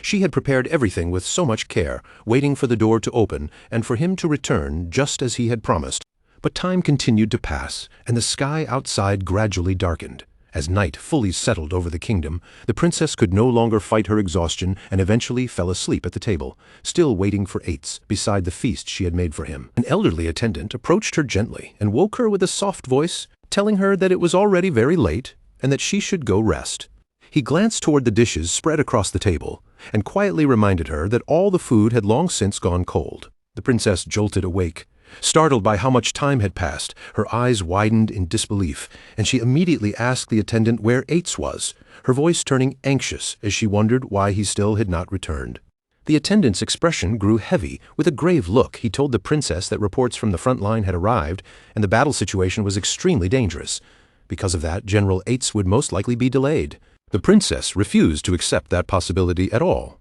She had prepared everything with so much care, waiting for the door to open and for him to return just as he had promised. But time continued to pass, and the sky outside gradually darkened. As night fully settled over the kingdom, the princess could no longer fight her exhaustion and eventually fell asleep at the table, still waiting for Ates beside the feast she had made for him. An elderly attendant approached her gently and woke her with a soft voice, telling her that it was already very late and that she should go rest. He glanced toward the dishes spread across the table and quietly reminded her that all the food had long since gone cold. The princess jolted awake. Startled by how much time had passed, her eyes widened in disbelief, and she immediately asked the attendant where Ates was, her voice turning anxious as she wondered why he still had not returned. The attendant's expression grew heavy. With a grave look, he told the princess that reports from the front line had arrived, and the battle situation was extremely dangerous. Because of that, General Ates would most likely be delayed. The princess refused to accept that possibility at all.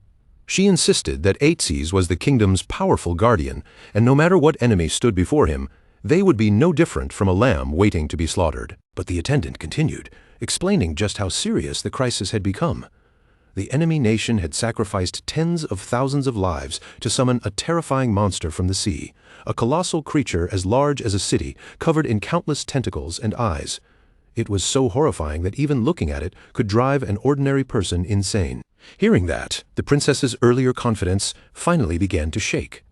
She insisted that Ates was the kingdom's powerful guardian, and no matter what enemy stood before him, they would be no different from a lamb waiting to be slaughtered. But the attendant continued, explaining just how serious the crisis had become. The enemy nation had sacrificed tens of thousands of lives to summon a terrifying monster from the sea, a colossal creature as large as a city, covered in countless tentacles and eyes. It was so horrifying that even looking at it could drive an ordinary person insane. Hearing that, the princess's earlier confidence finally began to shake.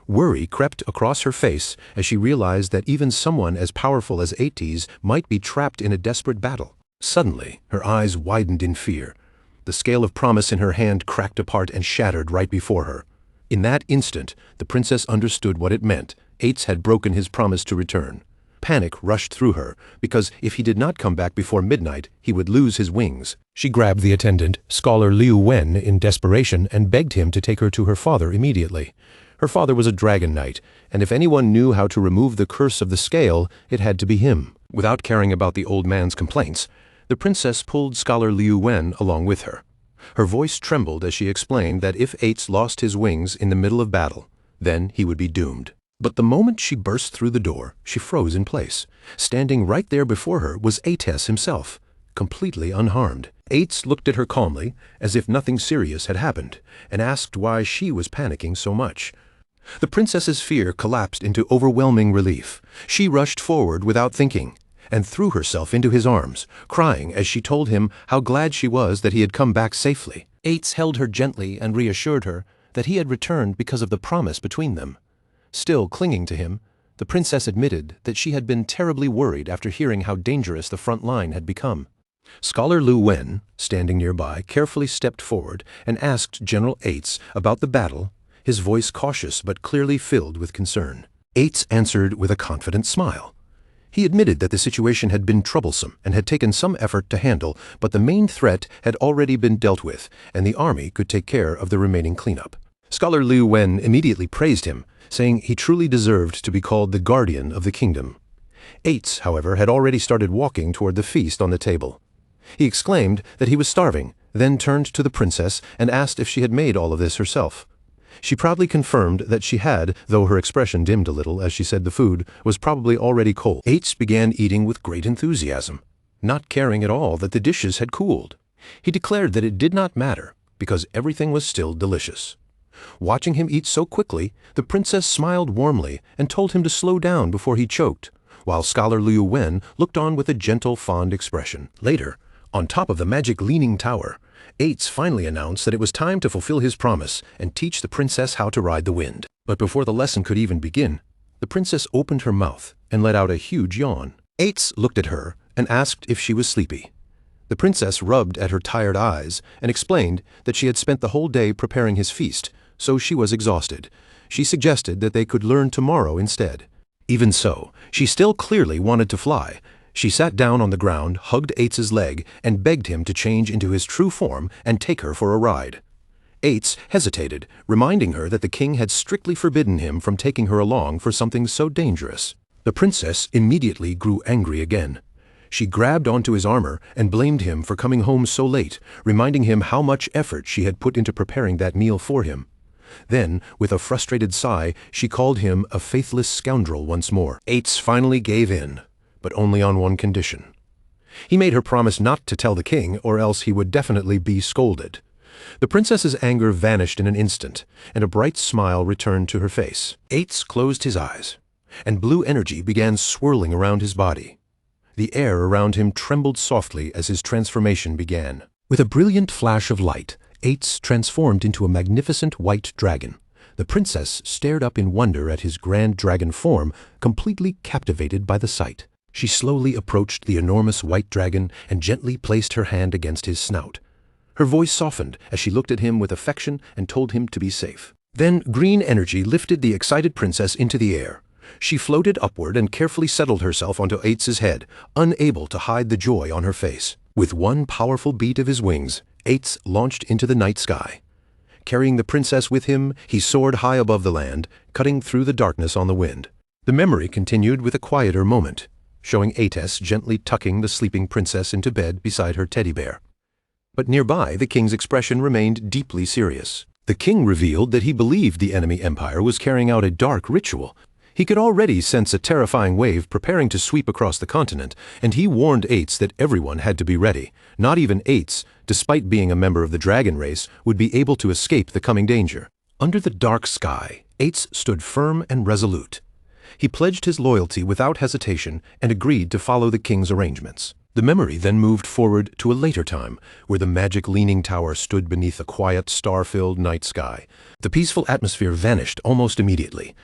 Worry crept across her face as she realized that even someone as powerful as Ates might be trapped in a desperate battle. Suddenly, her eyes widened in fear. The scale of promise in her hand cracked apart and shattered right before her. In that instant, the princess understood what it meant. Ates had broken his promise to return. Panic rushed through her, because if he did not come back before midnight, he would lose his wings. She grabbed the attendant, Scholar Liu Wen, in desperation and begged him to take her to her father immediately. Her father was a dragon knight, and if anyone knew how to remove the curse of the scale, it had to be him. Without caring about the old man's complaints, the princess pulled Scholar Liu Wen along with her. Her voice trembled as she explained that if Eights lost his wings in the middle of battle, then he would be doomed. But the moment she burst through the door, she froze in place. Standing right there before her was Ates himself, completely unharmed. Eights looked at her calmly, as if nothing serious had happened, and asked why she was panicking so much. The princess's fear collapsed into overwhelming relief. She rushed forward without thinking, and threw herself into his arms, crying as she told him how glad she was that he had come back safely. Eights held her gently and reassured her that he had returned because of the promise between them. Still clinging to him, the princess admitted that she had been terribly worried after hearing how dangerous the front line had become. Scholar Liu Wen, standing nearby, carefully stepped forward and asked General Eights about the battle, his voice cautious but clearly filled with concern. Eights answered with a confident smile. He admitted that the situation had been troublesome and had taken some effort to handle, but the main threat had already been dealt with, and the army could take care of the remaining cleanup. Scholar Liu Wen immediately praised him, saying he truly deserved to be called the guardian of the kingdom. Eights, however, had already started walking toward the feast on the table. He exclaimed that he was starving, then turned to the princess and asked if she had made all of this herself. She proudly confirmed that she had, though her expression dimmed a little as she said the food was probably already cold. Eights began eating with great enthusiasm, not caring at all that the dishes had cooled. He declared that it did not matter, because everything was still delicious. Watching him eat so quickly, the princess smiled warmly and told him to slow down before he choked, while Scholar Liu Wen looked on with a gentle, fond expression. Later, on top of the magic leaning tower, Eights finally announced that it was time to fulfill his promise and teach the princess how to ride the wind. But before the lesson could even begin, the princess opened her mouth and let out a huge yawn. Eights looked at her and asked if she was sleepy. The princess rubbed at her tired eyes and explained that she had spent the whole day preparing his feast, so she was exhausted. She suggested that they could learn tomorrow instead. Even so, she still clearly wanted to fly. She sat down on the ground, hugged Eights' leg, and begged him to change into his true form and take her for a ride. Eights hesitated, reminding her that the king had strictly forbidden him from taking her along for something so dangerous. The princess immediately grew angry again. She grabbed onto his armor and blamed him for coming home so late, reminding him how much effort she had put into preparing that meal for him. Then, with a frustrated sigh, she called him a faithless scoundrel once more. Eights finally gave in, but only on one condition. He made her promise not to tell the king, or else he would definitely be scolded. The princess's anger vanished in an instant, and a bright smile returned to her face. Eights closed his eyes, and blue energy began swirling around his body. The air around him trembled softly as his transformation began. With a brilliant flash of light, Eights transformed into a magnificent white dragon. The princess stared up in wonder at his grand dragon form, completely captivated by the sight. She slowly approached the enormous white dragon and gently placed her hand against his snout. Her voice softened as she looked at him with affection and told him to be safe. Then green energy lifted the excited princess into the air. She floated upward and carefully settled herself onto Eights' head, unable to hide the joy on her face. With one powerful beat of his wings, Eights launched into the night sky. Carrying the princess with him, he soared high above the land, cutting through the darkness on the wind. The memory continued with a quieter moment, showing Ates gently tucking the sleeping princess into bed beside her teddy bear. But nearby, the king's expression remained deeply serious. The king revealed that he believed the enemy empire was carrying out a dark ritual. He could already sense a terrifying wave preparing to sweep across the continent, and he warned Eights that everyone had to be ready. Not even Eights, despite being a member of the dragon race, would be able to escape the coming danger. Under the dark sky, Eights stood firm and resolute. He pledged his loyalty without hesitation and agreed to follow the king's arrangements. The memory then moved forward to a later time, where the magic leaning tower stood beneath a quiet, star-filled night sky. The peaceful atmosphere vanished almost immediately.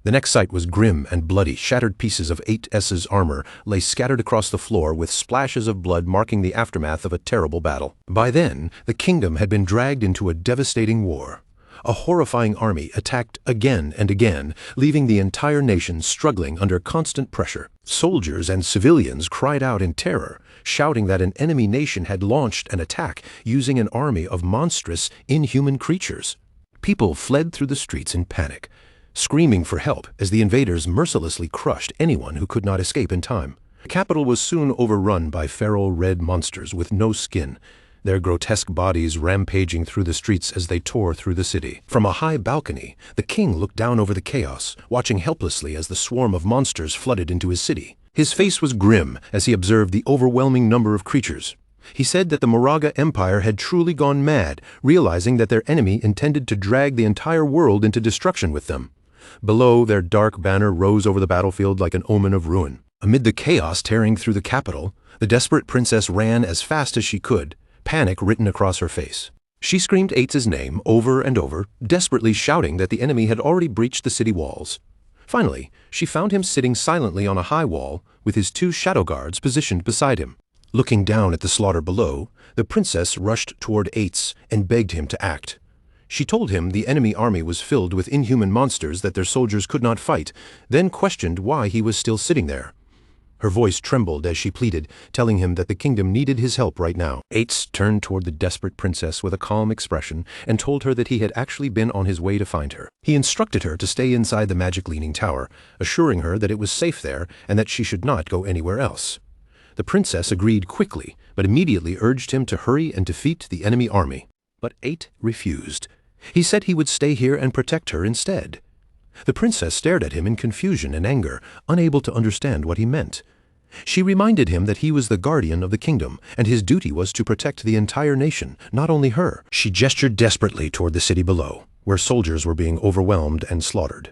The next sight was grim and bloody. Shattered pieces of Eights' armor lay scattered across the floor, with splashes of blood marking the aftermath of a terrible battle. By then, the kingdom had been dragged into a devastating war. A horrifying army attacked again and again, leaving the entire nation struggling under constant pressure. Soldiers and civilians cried out in terror, shouting that an enemy nation had launched an attack using an army of monstrous, inhuman creatures. People fled through the streets in panic, screaming for help as the invaders mercilessly crushed anyone who could not escape in time. The capital was soon overrun by feral red monsters with no skin, their grotesque bodies rampaging through the streets as they tore through the city. From a high balcony, the king looked down over the chaos, watching helplessly as the swarm of monsters flooded into his city. His face was grim as he observed the overwhelming number of creatures. He said that the Moraga Empire had truly gone mad, realizing that their enemy intended to drag the entire world into destruction with them. Below, their dark banner rose over the battlefield like an omen of ruin. Amid the chaos tearing through the capital, the desperate princess ran as fast as she could, panic written across her face. She screamed Eitz's name over and over, desperately shouting that the enemy had already breached the city walls. Finally, she found him sitting silently on a high wall with his 2 shadow guards positioned beside him. Looking down at the slaughter below, the princess rushed toward Eitz and begged him to act. She told him the enemy army was filled with inhuman monsters that their soldiers could not fight, then questioned why he was still sitting there. Her voice trembled as she pleaded, telling him that the kingdom needed his help right now. Eitz turned toward the desperate princess with a calm expression and told her that he had actually been on his way to find her. He instructed her to stay inside the magic leaning tower, assuring her that it was safe there and that she should not go anywhere else. The princess agreed quickly, but immediately urged him to hurry and defeat the enemy army. But Eitz refused. He said he would stay here and protect her instead. The princess stared at him in confusion and anger, unable to understand what he meant. She reminded him that he was the guardian of the kingdom, and his duty was to protect the entire nation, not only her. She gestured desperately toward the city below, where soldiers were being overwhelmed and slaughtered.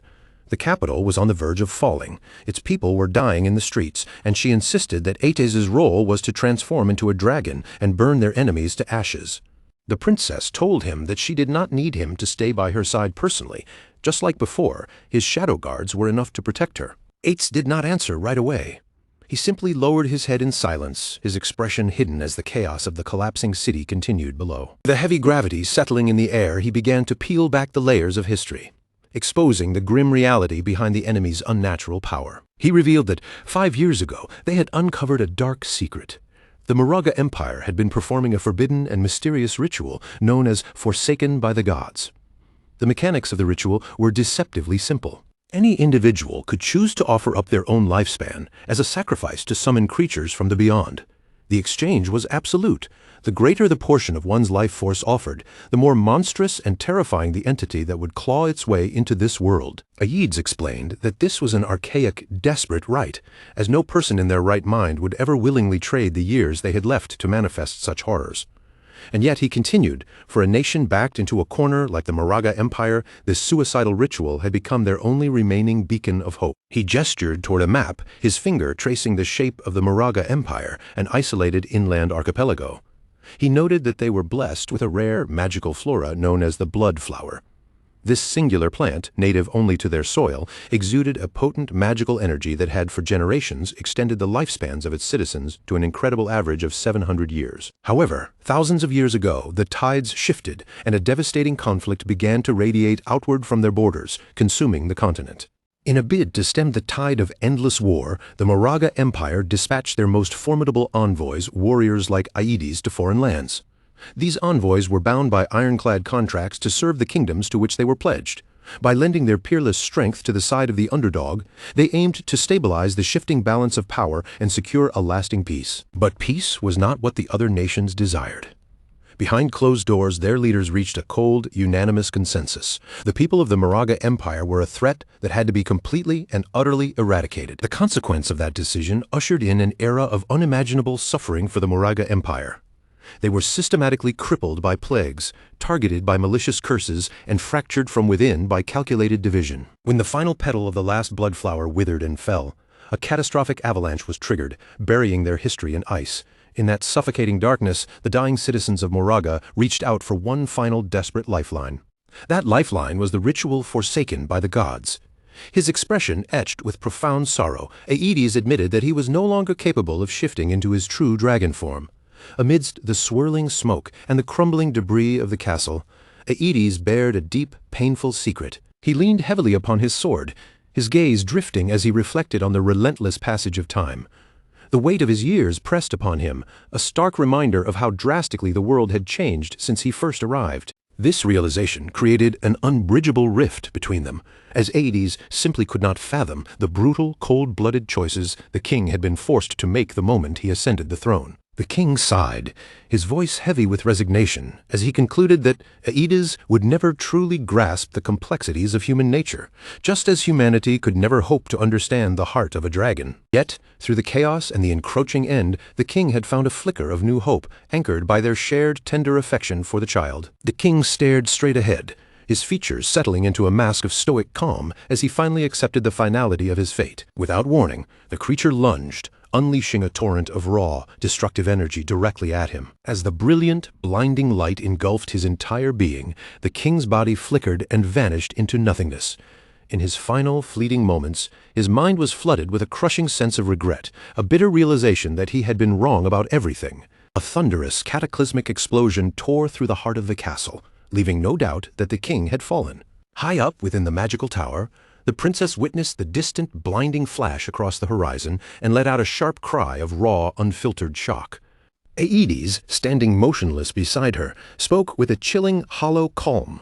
The capital was on the verge of falling, its people were dying in the streets, and she insisted that Eitez's role was to transform into a dragon and burn their enemies to ashes. The princess told him that she did not need him to stay by her side personally. Just like before, his shadow guards were enough to protect her. Eitz did not answer right away. He simply lowered his head in silence, his expression hidden as the chaos of the collapsing city continued below. With a heavy gravity settling in the air, he began to peel back the layers of history, exposing the grim reality behind the enemy's unnatural power. He revealed that 5 years ago, they had uncovered a dark secret. The Moraga Empire had been performing a forbidden and mysterious ritual known as Forsaken by the Gods. The mechanics of the ritual were deceptively simple. Any individual could choose to offer up their own lifespan as a sacrifice to summon creatures from the beyond. The exchange was absolute. The greater the portion of one's life force offered, the more monstrous and terrifying the entity that would claw its way into this world. Eitz's explained that this was an archaic, desperate rite, as no person in their right mind would ever willingly trade the years they had left to manifest such horrors. And yet he continued, for a nation backed into a corner like the Moraga Empire, this suicidal ritual had become their only remaining beacon of hope. He gestured toward a map, his finger tracing the shape of the Moraga Empire, an isolated inland archipelago. He noted that they were blessed with a rare, magical flora known as the blood flower. This singular plant, native only to their soil, exuded a potent magical energy that had for generations extended the lifespans of its citizens to an incredible average of 700 years. However, thousands of years ago, the tides shifted and a devastating conflict began to radiate outward from their borders, consuming the continent. In a bid to stem the tide of endless war, the Moraga Empire dispatched their most formidable envoys, warriors like Eitz's, to foreign lands. These envoys were bound by ironclad contracts to serve the kingdoms to which they were pledged. By lending their peerless strength to the side of the underdog, they aimed to stabilize the shifting balance of power and secure a lasting peace. But peace was not what the other nations desired. Behind closed doors, their leaders reached a cold, unanimous consensus. The people of the Moraga Empire were a threat that had to be completely and utterly eradicated. The consequence of that decision ushered in an era of unimaginable suffering for the Moraga Empire. They were systematically crippled by plagues, targeted by malicious curses, and fractured from within by calculated division. When the final petal of the last blood flower withered and fell, a catastrophic avalanche was triggered, burying their history in ice. In that suffocating darkness, the dying citizens of Moraga reached out for one final desperate lifeline. That lifeline was the ritual forsaken by the gods. His expression etched with profound sorrow, Eitz's admitted that he was no longer capable of shifting into his true dragon form. Amidst the swirling smoke and the crumbling debris of the castle, Eitz's bared a deep, painful secret. He leaned heavily upon his sword, his gaze drifting as he reflected on the relentless passage of time. The weight of his years pressed upon him, a stark reminder of how drastically the world had changed since he first arrived. This realization created an unbridgeable rift between them, as Aedes simply could not fathom the brutal, cold-blooded choices the king had been forced to make the moment he ascended the throne. The king sighed, his voice heavy with resignation, as he concluded that Aedes would never truly grasp the complexities of human nature, just as humanity could never hope to understand the heart of a dragon. Yet, through the chaos and the encroaching end, the king had found a flicker of new hope, anchored by their shared tender affection for the child. The king stared straight ahead, his features settling into a mask of stoic calm as he finally accepted the finality of his fate. Without warning, the creature lunged, unleashing a torrent of raw, destructive energy directly at him. As the brilliant, blinding light engulfed his entire being, the king's body flickered and vanished into nothingness. In his final, fleeting moments, his mind was flooded with a crushing sense of regret, a bitter realization that he had been wrong about everything. A thunderous, cataclysmic explosion tore through the heart of the castle, leaving no doubt that the king had fallen. High up within the magical tower, the princess witnessed the distant, blinding flash across the horizon and let out a sharp cry of raw, unfiltered shock. Aedes, standing motionless beside her, spoke with a chilling, hollow calm.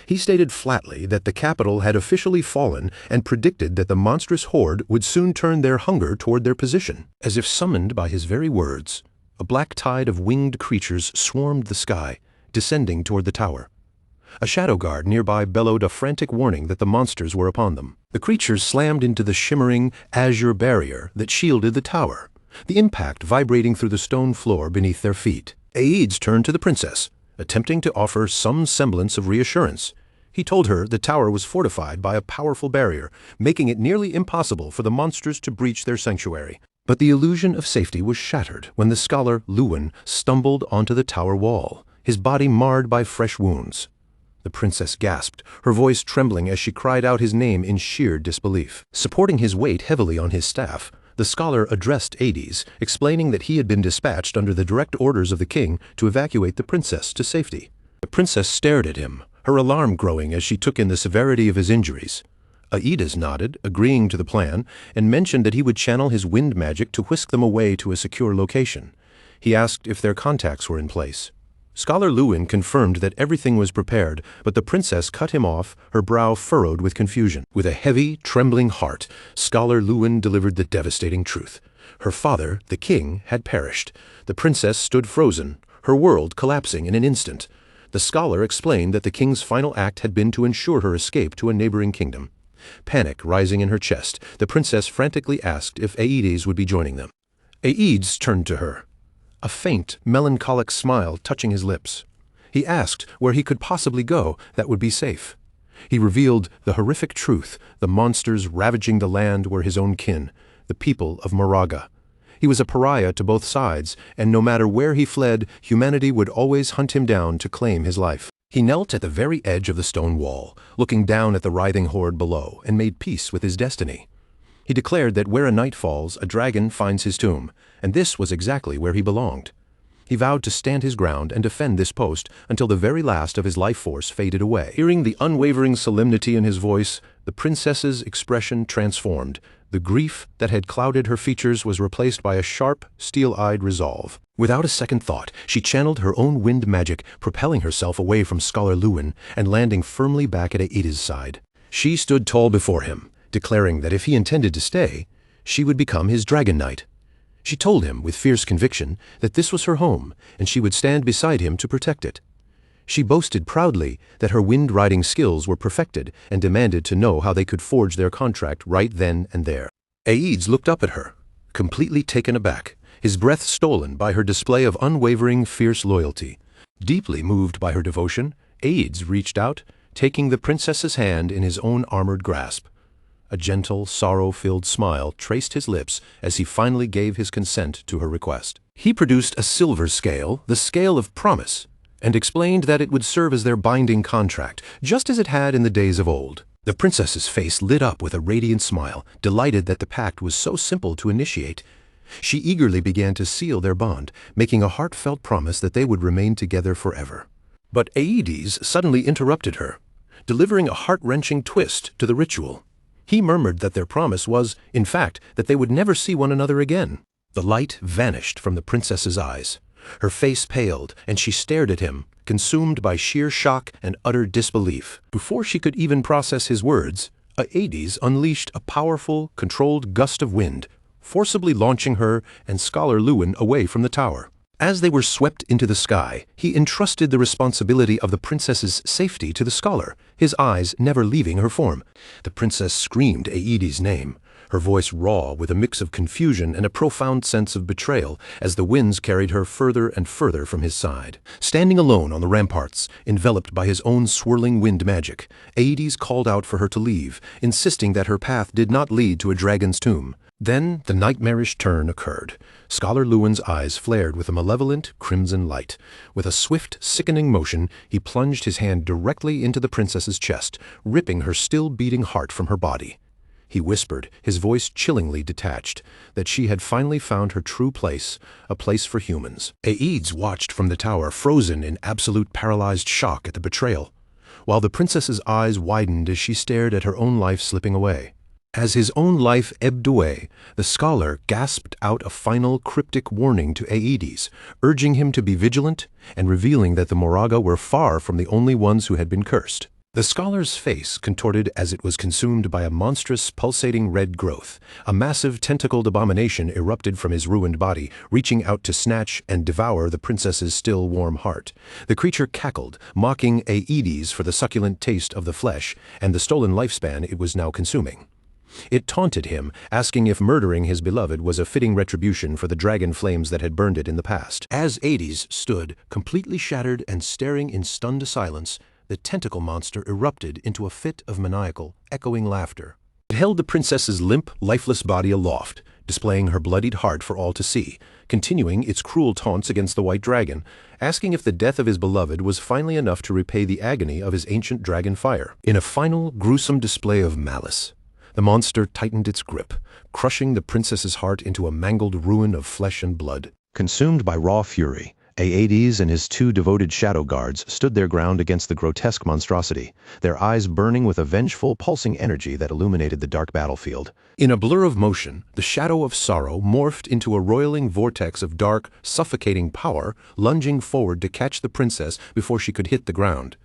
He stated flatly that the capital had officially fallen and predicted that the monstrous horde would soon turn their hunger toward their position. As if summoned by his very words, a black tide of winged creatures swarmed the sky, descending toward the tower. A shadow guard nearby bellowed a frantic warning that the monsters were upon them. The creatures slammed into the shimmering, azure barrier that shielded the tower, the impact vibrating through the stone floor beneath their feet. Aedes turned to the princess, attempting to offer some semblance of reassurance. He told her the tower was fortified by a powerful barrier, making it nearly impossible for the monsters to breach their sanctuary. But the illusion of safety was shattered when the scholar Lewin stumbled onto the tower wall, his body marred by fresh wounds. The princess gasped, her voice trembling as she cried out his name in sheer disbelief. Supporting his weight heavily on his staff, the scholar addressed Aedes, explaining that he had been dispatched under the direct orders of the king to evacuate the princess to safety. The princess stared at him, her alarm growing as she took in the severity of his injuries. Aedes nodded, agreeing to the plan, and mentioned that he would channel his wind magic to whisk them away to a secure location. He asked if their contacts were in place. Scholar Lewin confirmed that everything was prepared, but the princess cut him off, her brow furrowed with confusion. With a heavy, trembling heart, Scholar Lewin delivered the devastating truth. Her father, the king, had perished. The princess stood frozen, her world collapsing in an instant. The scholar explained that the king's final act had been to ensure her escape to a neighboring kingdom. Panic rising in her chest, the princess frantically asked if Aedes would be joining them. Aedes turned to her, a faint, melancholic smile touching his lips. He asked where he could possibly go that would be safe. He revealed the horrific truth: the monsters ravaging the land were his own kin, the people of Moraga. He was a pariah to both sides, and no matter where he fled, humanity would always hunt him down to claim his life. He knelt at the very edge of the stone wall, looking down at the writhing horde below, and made peace with his destiny. He declared that where a knight falls, a dragon finds his tomb, and this was exactly where he belonged. He vowed to stand his ground and defend this post until the very last of his life force faded away. Hearing the unwavering solemnity in his voice, the princess's expression transformed. The grief that had clouded her features was replaced by a sharp, steel-eyed resolve. Without a second thought, she channeled her own wind magic, propelling herself away from Scholar Lewin and landing firmly back at Aedes' side. She stood tall before him, declaring that if he intended to stay, she would become his dragon knight. She told him with fierce conviction that this was her home, and she would stand beside him to protect it. She boasted proudly that her wind-riding skills were perfected and demanded to know how they could forge their contract right then and there. Aedes looked up at her, completely taken aback, his breath stolen by her display of unwavering, fierce loyalty. Deeply moved by her devotion, Aedes reached out, taking the princess's hand in his own armored grasp. A gentle, sorrow-filled smile traced his lips as he finally gave his consent to her request. He produced a silver scale, the scale of promise, and explained that it would serve as their binding contract, just as it had in the days of old. The princess's face lit up with a radiant smile, delighted that the pact was so simple to initiate. She eagerly began to seal their bond, making a heartfelt promise that they would remain together forever. But Aedes suddenly interrupted her, delivering a heart-wrenching twist to the ritual. He murmured that their promise was, in fact, that they would never see one another again. The light vanished from the princess's eyes. Her face paled, and she stared at him, consumed by sheer shock and utter disbelief. Before she could even process his words, Aedes unleashed a powerful, controlled gust of wind, forcibly launching her and Scholar Lewin away from the tower. As they were swept into the sky, he entrusted the responsibility of the princess's safety to the scholar, his eyes never leaving her form. The princess screamed Aedes' name, her voice raw with a mix of confusion and a profound sense of betrayal as the winds carried her further and further from his side. Standing alone on the ramparts, enveloped by his own swirling wind magic, Aedes called out for her to leave, insisting that her path did not lead to a dragon's tomb. Then the nightmarish turn occurred. Scholar Lewin's eyes flared with a malevolent crimson light. With a swift, sickening motion, he plunged his hand directly into the princess's chest, ripping her still beating heart from her body. He whispered, his voice chillingly detached, that she had finally found her true place, a place for humans. Aedes watched from the tower, frozen in absolute paralyzed shock at the betrayal, while the princess's eyes widened as she stared at her own life slipping away. As his own life ebbed away, the scholar gasped out a final cryptic warning to Aedes, urging him to be vigilant and revealing that the Moraga were far from the only ones who had been cursed. The scholar's face contorted as it was consumed by a monstrous, pulsating red growth. A massive, tentacled abomination erupted from his ruined body, reaching out to snatch and devour the princess's still warm heart. The creature cackled, mocking Aedes for the succulent taste of the flesh and the stolen lifespan it was now consuming. It taunted him, asking if murdering his beloved was a fitting retribution for the dragon flames that had burned it in the past. As Aedes stood, completely shattered and staring in stunned silence, the tentacle monster erupted into a fit of maniacal, echoing laughter. It held the princess's limp, lifeless body aloft, displaying her bloodied heart for all to see, continuing its cruel taunts against the white dragon, asking if the death of his beloved was finally enough to repay the agony of his ancient dragon fire. In a final, gruesome display of malice, the monster tightened its grip, crushing the princess's heart into a mangled ruin of flesh and blood. Consumed by raw fury, Aedes and his two devoted shadow guards stood their ground against the grotesque monstrosity, their eyes burning with a vengeful, pulsing energy that illuminated the dark battlefield. In a blur of motion, the shadow of sorrow morphed into a roiling vortex of dark, suffocating power, lunging forward to catch the princess before she could hit the ground.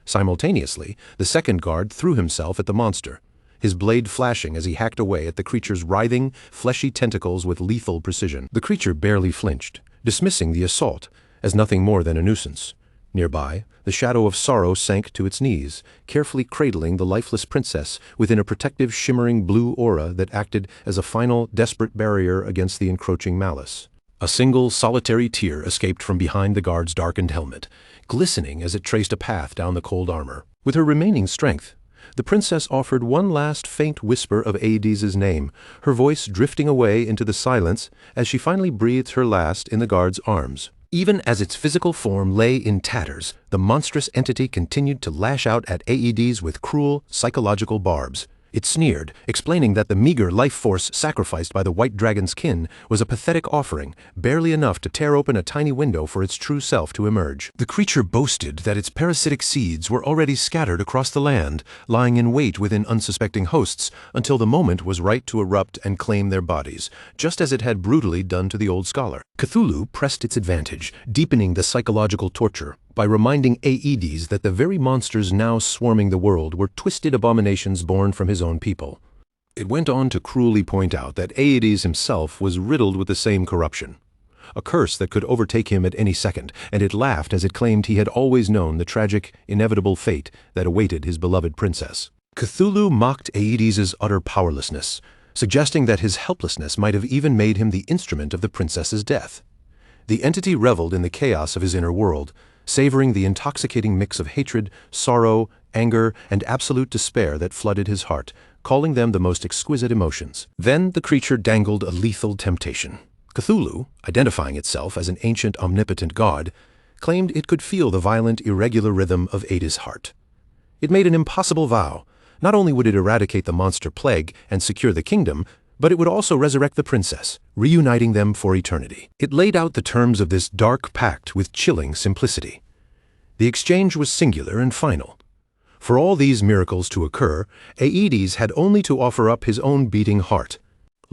Simultaneously, the second guard threw himself at the monster, his blade flashing as he hacked away at the creature's writhing, fleshy tentacles with lethal precision. The creature barely flinched, dismissing the assault as nothing more than a nuisance. Nearby, the shadow of sorrow sank to its knees, carefully cradling the lifeless princess within a protective, shimmering blue aura that acted as a final, desperate barrier against the encroaching malice. A single, solitary tear escaped from behind the guard's darkened helmet, glistening as it traced a path down the cold armor. With her remaining strength, the princess offered one last faint whisper of Aedes' name, her voice drifting away into the silence as she finally breathed her last in the guard's arms. Even as its physical form lay in tatters, the monstrous entity continued to lash out at Aedes with cruel, psychological barbs. It sneered, explaining that the meager life force sacrificed by the white dragon's kin was a pathetic offering, barely enough to tear open a tiny window for its true self to emerge. The creature boasted that its parasitic seeds were already scattered across the land, lying in wait within unsuspecting hosts until the moment was right to erupt and claim their bodies, just as it had brutally done to the old scholar. Cthulhu pressed its advantage, deepening the psychological torture by reminding Aedes that the very monsters now swarming the world were twisted abominations born from his own people. It went on to cruelly point out that Aedes himself was riddled with the same corruption, a curse that could overtake him at any second, and it laughed as it claimed he had always known the tragic, inevitable fate that awaited his beloved princess. Cthulhu mocked Aedes' utter powerlessness, suggesting that his helplessness might have even made him the instrument of the princess's death. The entity reveled in the chaos of his inner world, savoring the intoxicating mix of hatred, sorrow, anger, and absolute despair that flooded his heart, calling them the most exquisite emotions. Then the creature dangled a lethal temptation. Cthulhu, identifying itself as an ancient omnipotent god, claimed it could feel the violent, irregular rhythm of Aedes' heart. It made an impossible vow. Not only would it eradicate the monster plague and secure the kingdom, but it would also resurrect the princess, reuniting them for eternity. It laid out the terms of this dark pact with chilling simplicity. The exchange was singular and final. For all these miracles to occur, Aedes had only to offer up his own beating heart.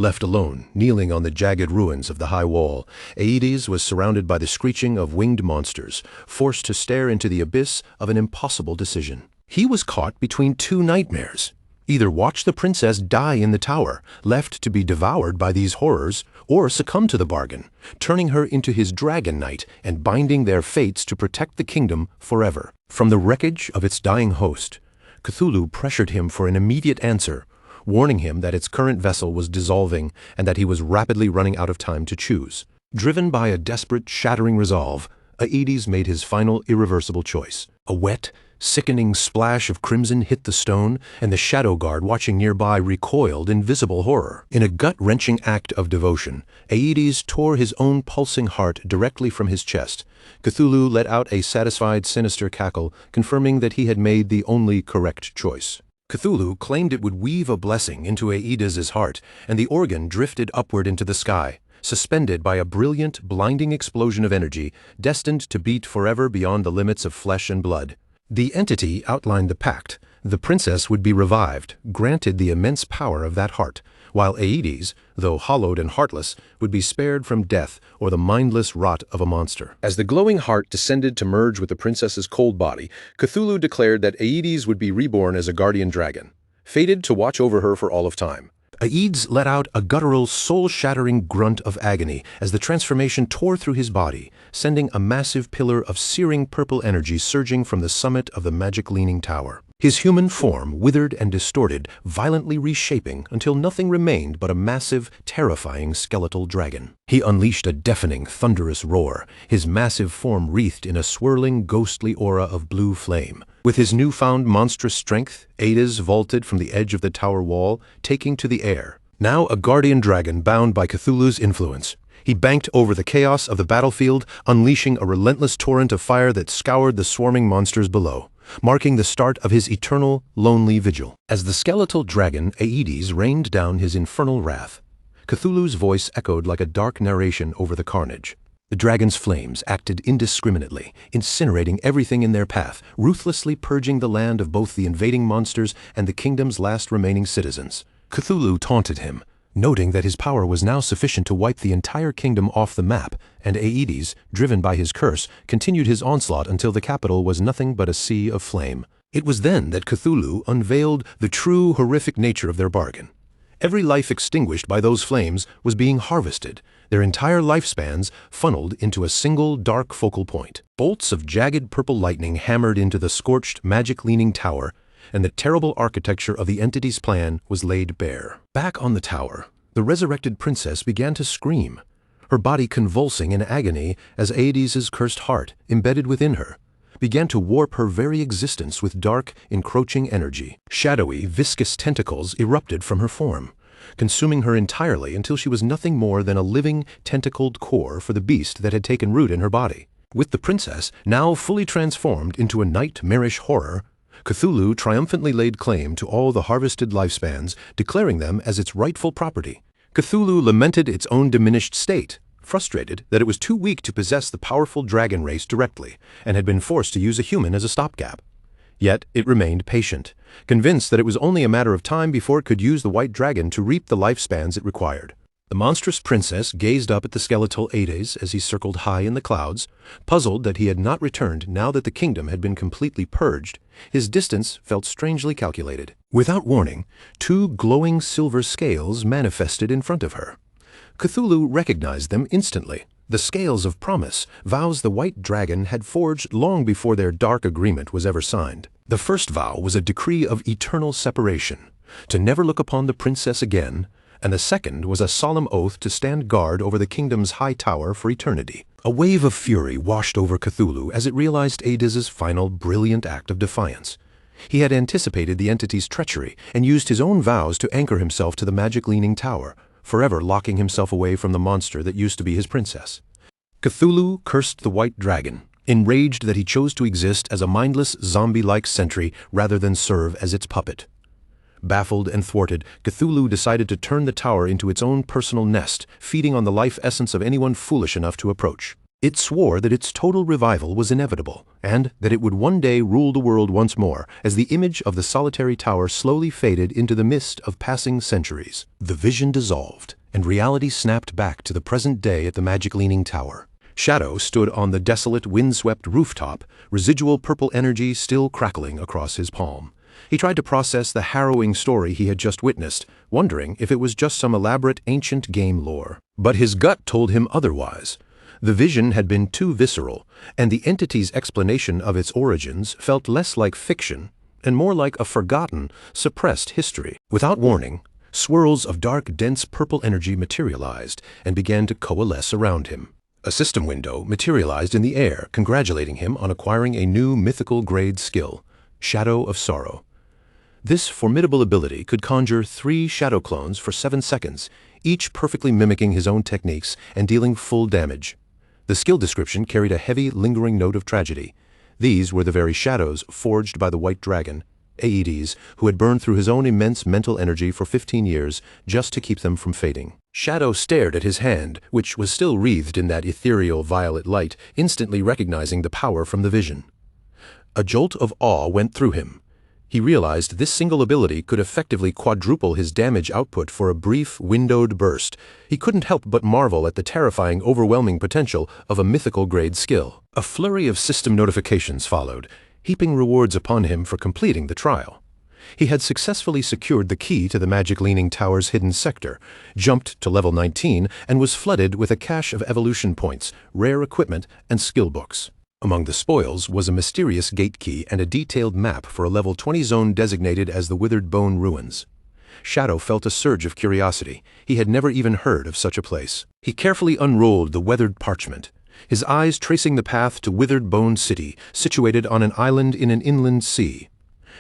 Left alone, kneeling on the jagged ruins of the high wall, Aedes was surrounded by the screeching of winged monsters, forced to stare into the abyss of an impossible decision. He was caught between two nightmares. Either watch the princess die in the tower, left to be devoured by these horrors, or succumb to the bargain, turning her into his dragon knight and binding their fates to protect the kingdom forever. From the wreckage of its dying host, Cthulhu pressured him for an immediate answer, warning him that its current vessel was dissolving and that he was rapidly running out of time to choose. Driven by a desperate, shattering resolve, Aedes made his final irreversible choice. A wet, sickening splash of crimson hit the stone, and the shadow guard watching nearby recoiled in visible horror. In a gut-wrenching act of devotion, Aedes tore his own pulsing heart directly from his chest. Cthulhu let out a satisfied, sinister cackle, confirming that he had made the only correct choice. Cthulhu claimed it would weave a blessing into Aedes's heart, and the organ drifted upward into the sky, suspended by a brilliant, blinding explosion of energy, destined to beat forever beyond the limits of flesh and blood. The entity outlined the pact. The princess would be revived, granted the immense power of that heart, while Aedes, though hollowed and heartless, would be spared from death or the mindless rot of a monster. As the glowing heart descended to merge with the princess's cold body, Cthulhu declared that Aedes would be reborn as a guardian dragon, fated to watch over her for all of time. Aedes let out a guttural, soul-shattering grunt of agony as the transformation tore through his body, sending a massive pillar of searing purple energy surging from the summit of the magic-leaning tower. His human form withered and distorted, violently reshaping until nothing remained but a massive, terrifying skeletal dragon. He unleashed a deafening, thunderous roar, his massive form wreathed in a swirling, ghostly aura of blue flame. With his newfound monstrous strength, Aedes vaulted from the edge of the tower wall, taking to the air. Now a guardian dragon bound by Cthulhu's influence, he banked over the chaos of the battlefield, unleashing a relentless torrent of fire that scoured the swarming monsters below, marking the start of his eternal, lonely vigil. As the skeletal dragon Aedes rained down his infernal wrath, Cthulhu's voice echoed like a dark narration over the carnage. The dragon's flames acted indiscriminately, incinerating everything in their path, ruthlessly purging the land of both the invading monsters and the kingdom's last remaining citizens. Cthulhu taunted him, noting that his power was now sufficient to wipe the entire kingdom off the map, and Aedes, driven by his curse, continued his onslaught until the capital was nothing but a sea of flame. It was then that Cthulhu unveiled the true horrific nature of their bargain. Every life extinguished by those flames was being harvested, their entire lifespans funneled into a single dark focal point. Bolts of jagged purple lightning hammered into the scorched, magic-leaning tower, and the terrible architecture of the entity's plan was laid bare. Back on the tower, the resurrected princess began to scream, her body convulsing in agony as Aedes's cursed heart, embedded within her, began to warp her very existence with dark, encroaching energy. Shadowy, viscous tentacles erupted from her form, consuming her entirely until she was nothing more than a living, tentacled core for the beast that had taken root in her body. With the princess now fully transformed into a nightmarish horror, Cthulhu triumphantly laid claim to all the harvested lifespans, declaring them as its rightful property. Cthulhu lamented its own diminished state, frustrated that it was too weak to possess the powerful dragon race directly, and had been forced to use a human as a stopgap. Yet it remained patient, convinced that it was only a matter of time before it could use the white dragon to reap the lifespans it required. The monstrous princess gazed up at the skeletal Aedes as he circled high in the clouds, puzzled that he had not returned now that the kingdom had been completely purged. His distance felt strangely calculated. Without warning, two glowing silver scales manifested in front of her. Cthulhu recognized them instantly. The scales of promise, vows the white dragon had forged long before their dark agreement was ever signed. The first vow was a decree of eternal separation, to never look upon the princess again, and the second was a solemn oath to stand guard over the kingdom's high tower for eternity. A wave of fury washed over Cthulhu as it realized Aedes's final brilliant act of defiance. He had anticipated the entity's treachery and used his own vows to anchor himself to the magic-leaning tower, forever locking himself away from the monster that used to be his princess. Cthulhu cursed the white dragon, enraged that he chose to exist as a mindless, zombie-like sentry rather than serve as its puppet. Baffled and thwarted, Cthulhu decided to turn the tower into its own personal nest, feeding on the life essence of anyone foolish enough to approach. It swore that its total revival was inevitable, and that it would one day rule the world once more, as the image of the solitary tower slowly faded into the mist of passing centuries. The vision dissolved, and reality snapped back to the present day at the magic leaning tower. Shadow stood on the desolate, windswept rooftop, residual purple energy still crackling across his palm. He tried to process the harrowing story he had just witnessed, wondering if it was just some elaborate ancient game lore. But his gut told him otherwise. The vision had been too visceral, and the entity's explanation of its origins felt less like fiction and more like a forgotten, suppressed history. Without warning, swirls of dark, dense purple energy materialized and began to coalesce around him. A system window materialized in the air, congratulating him on acquiring a new mythical grade skill, Shadow of Sorrow. This formidable ability could conjure 3 shadow clones for 7 seconds, each perfectly mimicking his own techniques and dealing full damage. The skill description carried a heavy, lingering note of tragedy. These were the very shadows forged by the White Dragon, Aedes, who had burned through his own immense mental energy for 15 years just to keep them from fading. Shadow stared at his hand, which was still wreathed in that ethereal violet light, instantly recognizing the power from the vision. A jolt of awe went through him. He realized this single ability could effectively quadruple his damage output for a brief, windowed burst. He couldn't help but marvel at the terrifying, overwhelming potential of a mythical grade skill. A flurry of system notifications followed, heaping rewards upon him for completing the trial. He had successfully secured the key to the Magic Leaning Tower's hidden sector, jumped to level 19, and was flooded with a cache of evolution points, rare equipment, and skill books. Among the spoils was a mysterious gate key and a detailed map for a level 20 zone designated as the Withered Bone Ruins. Shadow felt a surge of curiosity. He had never even heard of such a place. He carefully unrolled the weathered parchment, his eyes tracing the path to Withered Bone City, situated on an island in an inland sea.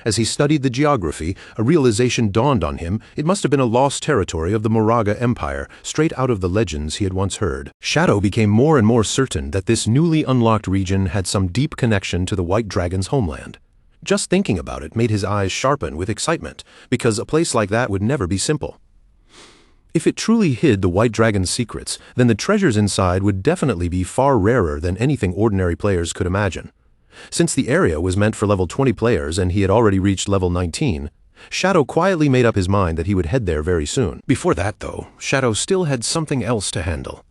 As he studied the geography, a realization dawned on him. It must have been a lost territory of the Moraga Empire, straight out of the legends he had once heard. Shadow became more and more certain that this newly unlocked region had some deep connection to the White Dragon's homeland. Just thinking about it made his eyes sharpen with excitement, because a place like that would never be simple. If it truly hid the White Dragon's secrets, then the treasures inside would definitely be far rarer than anything ordinary players could imagine. Since the area was meant for level 20 players and he had already reached level 19, Shadow quietly made up his mind that he would head there very soon. Before that, though, Shadow still had something else to handle.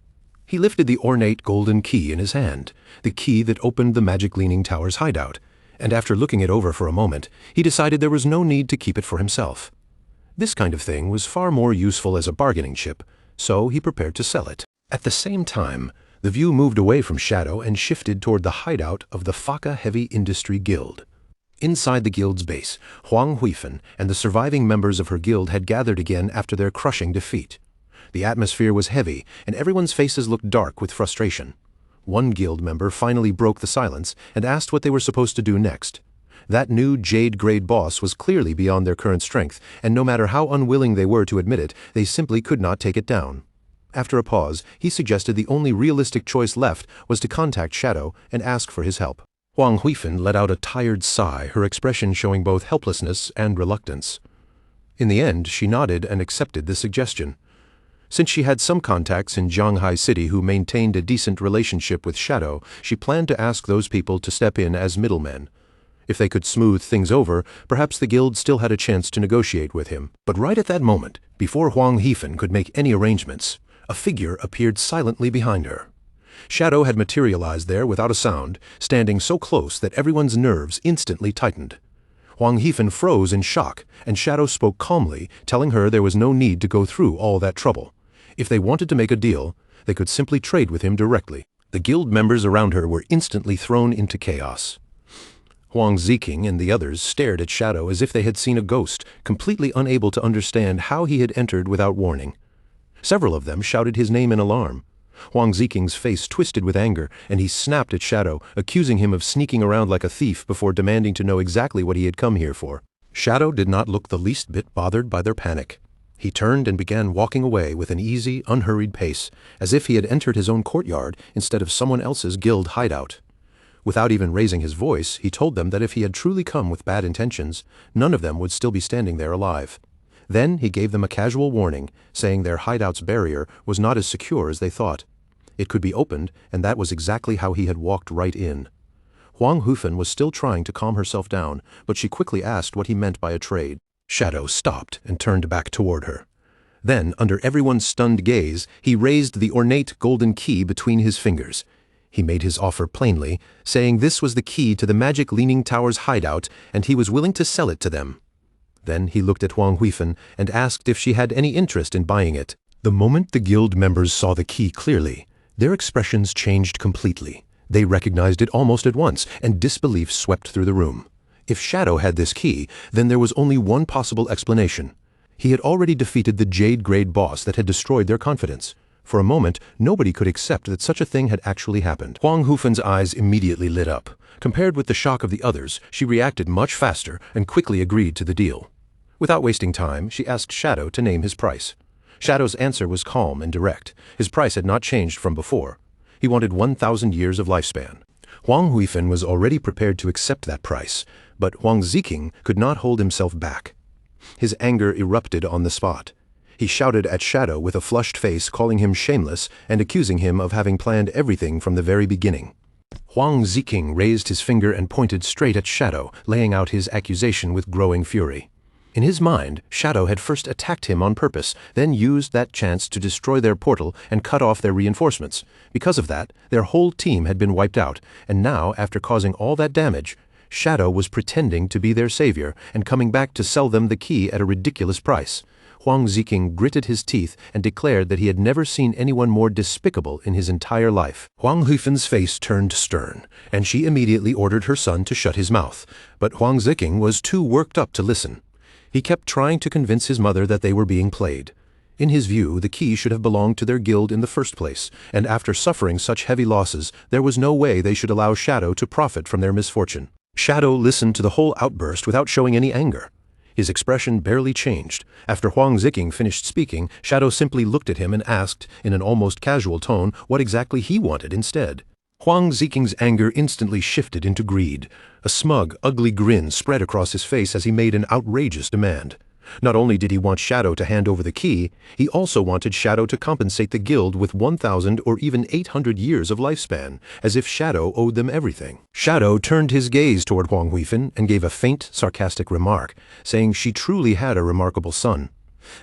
He lifted the ornate golden key in his hand, the key that opened the Magic Leaning Tower's hideout, and after looking it over for a moment, he decided there was no need to keep it for himself. This kind of thing was far more useful as a bargaining chip, so he prepared to sell it. At the same time, the view moved away from Shadow and shifted toward the hideout of the Faka Heavy Industry Guild. Inside the guild's base, Huang Huifan and the surviving members of her guild had gathered again after their crushing defeat. The atmosphere was heavy, and everyone's faces looked dark with frustration. One guild member finally broke the silence and asked what they were supposed to do next. That new Jade-grade boss was clearly beyond their current strength, and no matter how unwilling they were to admit it, they simply could not take it down. After a pause, he suggested the only realistic choice left was to contact Shadow and ask for his help. Huang Huifan let out a tired sigh, her expression showing both helplessness and reluctance. In the end, she nodded and accepted the suggestion. Since she had some contacts in Jianghai City who maintained a decent relationship with Shadow, she planned to ask those people to step in as middlemen. If they could smooth things over, perhaps the guild still had a chance to negotiate with him. But right at that moment, before Huang Huifan could make any arrangements, a figure appeared silently behind her. Shadow had materialized there without a sound, standing so close that everyone's nerves instantly tightened. Huang Huifan froze in shock, and Shadow spoke calmly, telling her there was no need to go through all that trouble. If they wanted to make a deal, they could simply trade with him directly. The guild members around her were instantly thrown into chaos. Huang Ziqing and the others stared at Shadow as if they had seen a ghost, completely unable to understand how he had entered without warning. Several of them shouted his name in alarm. Huang Ziqing's face twisted with anger, and he snapped at Shadow, accusing him of sneaking around like a thief before demanding to know exactly what he had come here for. Shadow did not look the least bit bothered by their panic. He turned and began walking away with an easy, unhurried pace, as if he had entered his own courtyard instead of someone else's guild hideout. Without even raising his voice, he told them that if he had truly come with bad intentions, none of them would still be standing there alive. Then he gave them a casual warning, saying their hideout's barrier was not as secure as they thought. It could be opened, and that was exactly how he had walked right in. Huang Hufen was still trying to calm herself down, but she quickly asked what he meant by a trade. Shadow stopped and turned back toward her. Then, under everyone's stunned gaze, he raised the ornate golden key between his fingers. He made his offer plainly, saying this was the key to the Magic Leaning Tower's hideout, and he was willing to sell it to them. Then he looked at Huang Huifen and asked if she had any interest in buying it. The moment the guild members saw the key clearly, their expressions changed completely. They recognized it almost at once, and disbelief swept through the room. If Shadow had this key, then there was only one possible explanation. He had already defeated the Jade Grade boss that had destroyed their confidence. For a moment, nobody could accept that such a thing had actually happened. Huang Hufen's eyes immediately lit up. Compared with the shock of the others, she reacted much faster and quickly agreed to the deal. Without wasting time, she asked Shadow to name his price. Shadow's answer was calm and direct. His price had not changed from before. He wanted 1,000 years of lifespan. Huang Huifen was already prepared to accept that price, but Huang Ziking could not hold himself back. His anger erupted on the spot. He shouted at Shadow with a flushed face, calling him shameless and accusing him of having planned everything from the very beginning. Huang Ziking raised his finger and pointed straight at Shadow, laying out his accusation with growing fury. In his mind, Shadow had first attacked him on purpose, then used that chance to destroy their portal and cut off their reinforcements. Because of that, their whole team had been wiped out, and now, after causing all that damage, Shadow was pretending to be their savior and coming back to sell them the key at a ridiculous price. Huang Ziking gritted his teeth and declared that he had never seen anyone more despicable in his entire life. Huang Hufen's face turned stern, and she immediately ordered her son to shut his mouth, but Huang Ziking was too worked up to listen. He kept trying to convince his mother that they were being played. In his view, the key should have belonged to their guild in the first place, and after suffering such heavy losses, there was no way they should allow Shadow to profit from their misfortune. Shadow listened to the whole outburst without showing any anger. His expression barely changed. After Huang Ziking finished speaking, Shadow simply looked at him and asked, in an almost casual tone, what exactly he wanted instead. Huang Ziking's anger instantly shifted into greed. A smug, ugly grin spread across his face as he made an outrageous demand. Not only did he want Shadow to hand over the key, he also wanted Shadow to compensate the guild with 1,000 or even 800 years of lifespan, as if Shadow owed them everything. Shadow turned his gaze toward Huang Huifen and gave a faint, sarcastic remark, saying she truly had a remarkable son.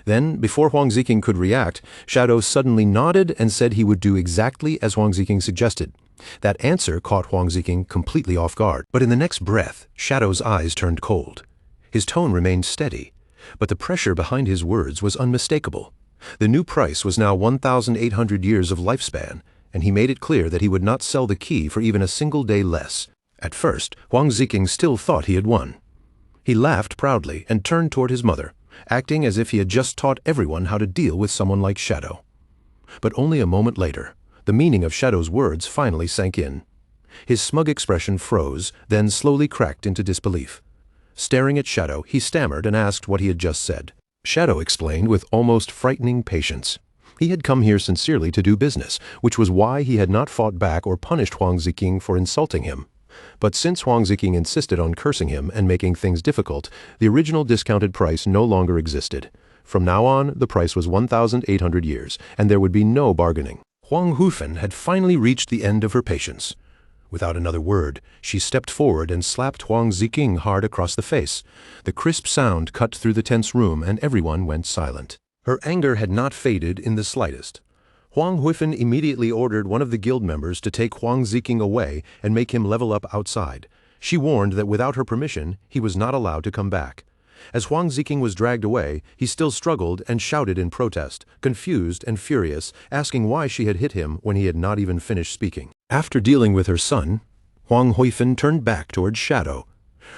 Then, before Huang Ziking could react, Shadow suddenly nodded and said he would do exactly as Huang Ziking suggested. That answer caught Huang Ziking completely off guard, but in the next breath, Shadow's eyes turned cold. His tone remained steady, but the pressure behind his words was unmistakable. The new price was now 1,800 years of lifespan, and he made it clear that he would not sell the key for even a single day less. At first, Huang Ziking still thought he had won. He laughed proudly and turned toward his mother, acting as if he had just taught everyone how to deal with someone like Shadow. But only a moment later, the meaning of Shadow's words finally sank in. His smug expression froze, then slowly cracked into disbelief. Staring at Shadow, he stammered and asked what he had just said. Shadow explained with almost frightening patience. He had come here sincerely to do business, which was why he had not fought back or punished Huang Ziking for insulting him. But since Huang Ziking insisted on cursing him and making things difficult, the original discounted price no longer existed. From now on, the price was 1,800 years, and there would be no bargaining. Huang Hufen had finally reached the end of her patience. Without another word, she stepped forward and slapped Huang Ziking hard across the face. The crisp sound cut through the tense room, and everyone went silent. Her anger had not faded in the slightest. Huang Huifen immediately ordered one of the guild members to take Huang Ziking away and make him level up outside. She warned that without her permission, he was not allowed to come back. As Huang Ziking was dragged away, he still struggled and shouted in protest, confused and furious, asking why she had hit him when he had not even finished speaking. After dealing with her son, Huang Huifen turned back towards Shadow.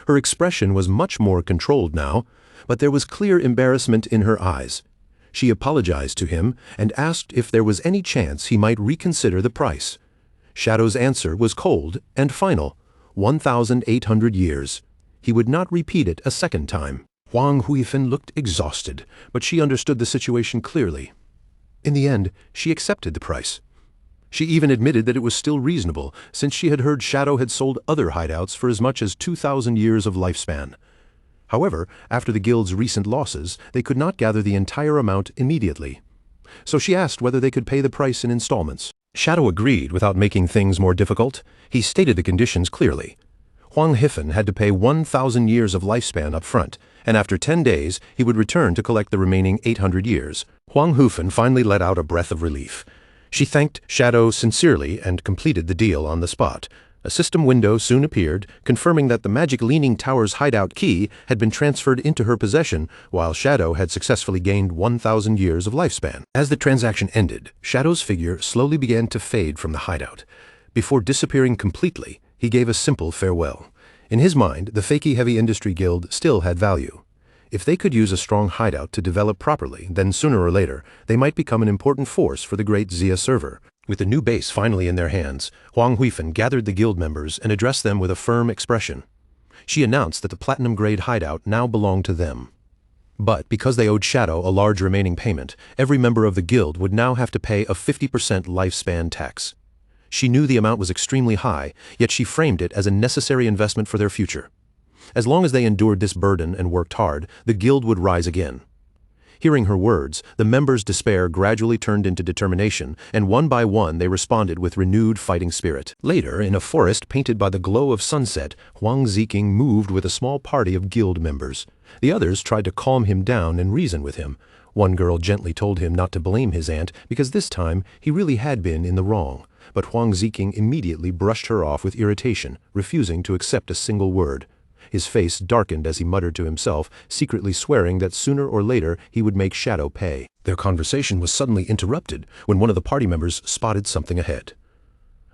Her expression was much more controlled now, but there was clear embarrassment in her eyes. She apologized to him and asked if there was any chance he might reconsider the price. Shadow's answer was cold and final, 1,800 years. He would not repeat it a second time. Huang Huifen looked exhausted, but she understood the situation clearly. In the end, she accepted the price. She even admitted that it was still reasonable, since she had heard Shadow had sold other hideouts for as much as 2,000 years of lifespan. However, after the guild's recent losses, they could not gather the entire amount immediately. So she asked whether they could pay the price in installments. Shadow agreed without making things more difficult. He stated the conditions clearly. Huang Hifen had to pay 1,000 years of lifespan up front, and after 10 days, he would return to collect the remaining 800 years. Huang Hufen finally let out a breath of relief. She thanked Shadow sincerely and completed the deal on the spot. A system window soon appeared, confirming that the Magic Leaning Tower's hideout key had been transferred into her possession, while Shadow had successfully gained 1,000 years of lifespan. As the transaction ended, Shadow's figure slowly began to fade from the hideout. Before disappearing completely, he gave a simple farewell. In his mind, the Fakey Heavy Industry Guild still had value. If they could use a strong hideout to develop properly, then sooner or later, they might become an important force for the great Xia server. With the new base finally in their hands, Huang Huifen gathered the guild members and addressed them with a firm expression. She announced that the platinum-grade hideout now belonged to them. But because they owed Shadow a large remaining payment, every member of the guild would now have to pay a 50% lifespan tax. She knew the amount was extremely high, yet she framed it as a necessary investment for their future. As long as they endured this burden and worked hard, the guild would rise again. Hearing her words, the members' despair gradually turned into determination, and one by one they responded with renewed fighting spirit. Later, in a forest painted by the glow of sunset, Huang Ziking moved with a small party of guild members. The others tried to calm him down and reason with him. One girl gently told him not to blame his aunt, because this time he really had been in the wrong. But Huang Ziking immediately brushed her off with irritation, refusing to accept a single word. His face darkened as he muttered to himself, secretly swearing that sooner or later he would make Shadow pay. Their conversation was suddenly interrupted when one of the party members spotted something ahead.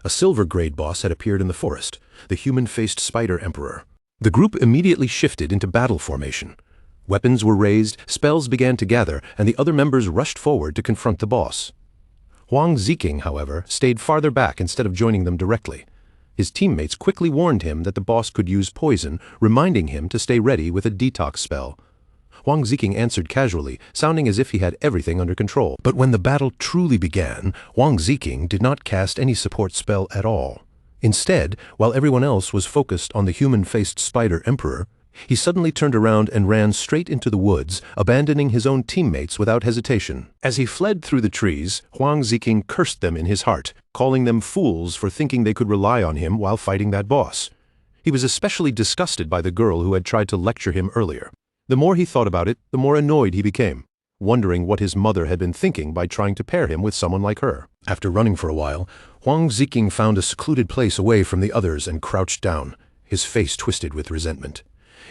A silver-grade boss had appeared in the forest, the human-faced Spider Emperor. The group immediately shifted into battle formation. Weapons were raised, spells began to gather, and the other members rushed forward to confront the boss. Huang Ziking, however, stayed farther back instead of joining them directly. His teammates quickly warned him that the boss could use poison, reminding him to stay ready with a detox spell. Huang Ziking answered casually, sounding as if he had everything under control. But when the battle truly began, Huang Ziking did not cast any support spell at all. Instead, while everyone else was focused on the human-faced Spider Emperor, he suddenly turned around and ran straight into the woods, abandoning his own teammates without hesitation. As he fled through the trees, Huang Ziking cursed them in his heart, calling them fools for thinking they could rely on him while fighting that boss. He was especially disgusted by the girl who had tried to lecture him earlier. The more he thought about it, the more annoyed he became, wondering what his mother had been thinking by trying to pair him with someone like her. After running for a while, Huang Ziking found a secluded place away from the others and crouched down, his face twisted with resentment.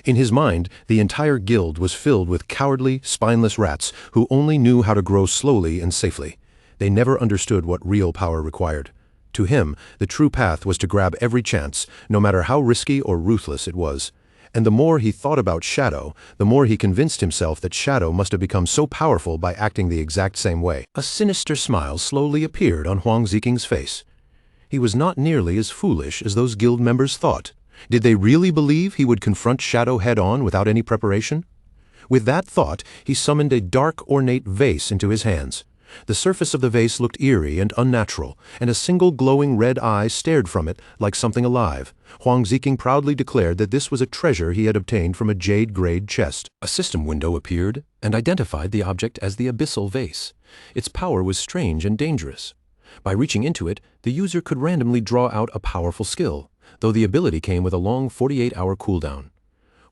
In his mind, the entire guild was filled with cowardly, spineless rats who only knew how to grow slowly and safely. They never understood what real power required. To him, the true path was to grab every chance, no matter how risky or ruthless it was. And the more he thought about Shadow, the more he convinced himself that Shadow must have become so powerful by acting the exact same way. A sinister smile slowly appeared on Huang Ziking's face. He was not nearly as foolish as those guild members thought. Did they really believe he would confront Shadow head-on without any preparation? With that thought, he summoned a dark, ornate vase into his hands. The surface of the vase looked eerie and unnatural, and a single glowing red eye stared from it like something alive. Huang Ziking proudly declared that this was a treasure he had obtained from a jade-grade chest. A system window appeared and identified the object as the Abyssal Vase. Its power was strange and dangerous. By reaching into it, the user could randomly draw out a powerful skill, though the ability came with a long 48-hour cooldown.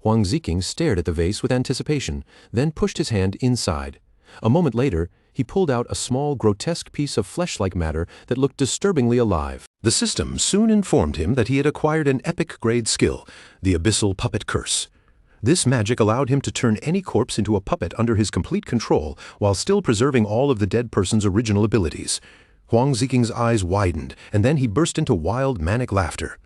Huang Ziking stared at the vase with anticipation, then pushed his hand inside. A moment later, he pulled out a small, grotesque piece of flesh-like matter that looked disturbingly alive. The system soon informed him that he had acquired an epic-grade skill, the Abyssal Puppet Curse. This magic allowed him to turn any corpse into a puppet under his complete control, while still preserving all of the dead person's original abilities. Huang Ziking's eyes widened, and then he burst into wild, manic laughter.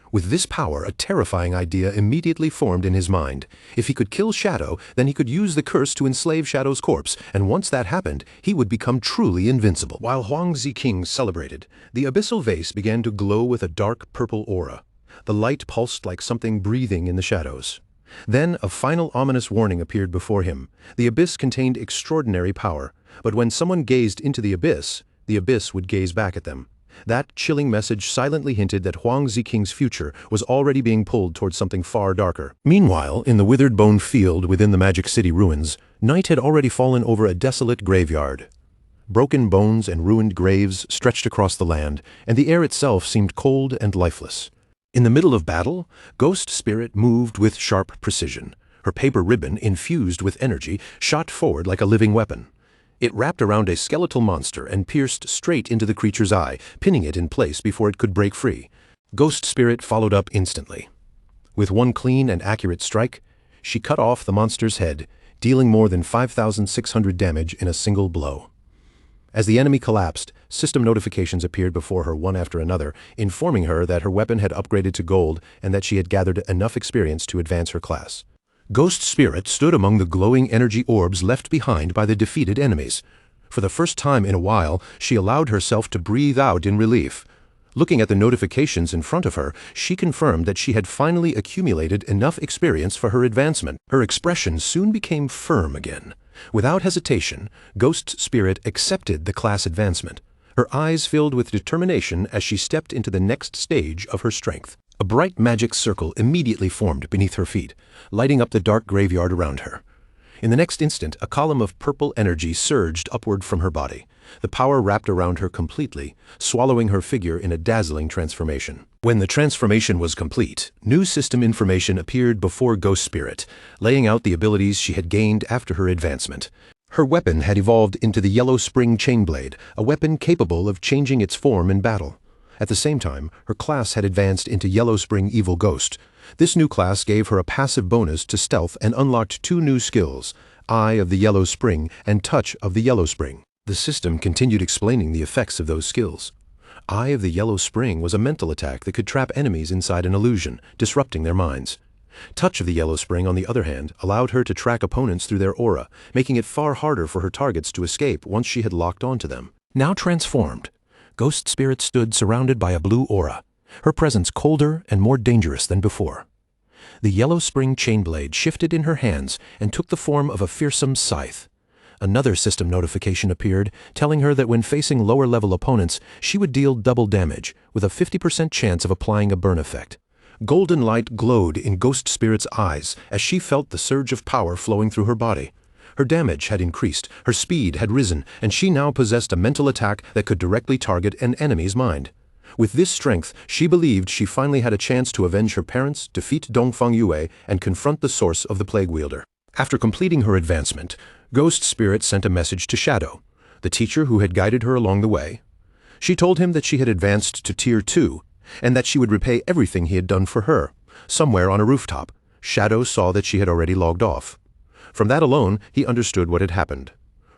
With this power, a terrifying idea immediately formed in his mind. If he could kill Shadow, then he could use the curse to enslave Shadow's corpse, and once that happened, he would become truly invincible. While Huang Ziking celebrated, the Abyssal Vase began to glow with a dark purple aura. The light pulsed like something breathing in the shadows. Then a final ominous warning appeared before him. The abyss contained extraordinary power, but when someone gazed into the abyss would gaze back at them. That chilling message silently hinted that Huang Ziking's future was already being pulled towards something far darker. Meanwhile, in the withered bone field within the Magic City ruins, night had already fallen over a desolate graveyard. Broken bones and ruined graves stretched across the land, and the air itself seemed cold and lifeless. In the middle of battle, Ghost Spirit moved with sharp precision. Her paper ribbon, infused with energy, shot forward like a living weapon. It wrapped around a skeletal monster and pierced straight into the creature's eye, pinning it in place before it could break free. Ghost Spirit followed up instantly. With one clean and accurate strike, she cut off the monster's head, dealing more than 5,600 damage in a single blow. As the enemy collapsed, system notifications appeared before her one after another, informing her that her weapon had upgraded to gold and that she had gathered enough experience to advance her class. Ghost Spirit stood among the glowing energy orbs left behind by the defeated enemies. For the first time in a while, she allowed herself to breathe out in relief. Looking at the notifications in front of her, she confirmed that she had finally accumulated enough experience for her advancement. Her expression soon became firm again. Without hesitation, Ghost Spirit accepted the class advancement. Her eyes filled with determination as she stepped into the next stage of her strength. A bright magic circle immediately formed beneath her feet, lighting up the dark graveyard around her. In the next instant, a column of purple energy surged upward from her body. The power wrapped around her completely, swallowing her figure in a dazzling transformation. When the transformation was complete, new system information appeared before Ghost Spirit, laying out the abilities she had gained after her advancement. Her weapon had evolved into the Yellow Spring Chainblade, a weapon capable of changing its form in battle. At the same time, her class had advanced into Yellow Spring Evil Ghost. This new class gave her a passive bonus to stealth and unlocked two new skills, Eye of the Yellow Spring and Touch of the Yellow Spring. The system continued explaining the effects of those skills. Eye of the Yellow Spring was a mental attack that could trap enemies inside an illusion, disrupting their minds. Touch of the Yellow Spring, on the other hand, allowed her to track opponents through their aura, making it far harder for her targets to escape once she had locked onto them. Now transformed, Ghost Spirit stood surrounded by a blue aura, her presence colder and more dangerous than before. The Yellow Spring Chainblade shifted in her hands and took the form of a fearsome scythe. Another system notification appeared, telling her that when facing lower-level opponents, she would deal double damage, with a 50% chance of applying a burn effect. Golden light glowed in Ghost Spirit's eyes as she felt the surge of power flowing through her body. Her damage had increased, her speed had risen, and she now possessed a mental attack that could directly target an enemy's mind. With this strength, she believed she finally had a chance to avenge her parents, defeat Dongfang Yue, and confront the source of the Plague Wielder. After completing her advancement, Ghost Spirit sent a message to Shadow, the teacher who had guided her along the way. She told him that she had advanced to Tier 2, and that she would repay everything he had done for her. Somewhere on a rooftop, Shadow saw that she had already logged off. From that alone, he understood what had happened.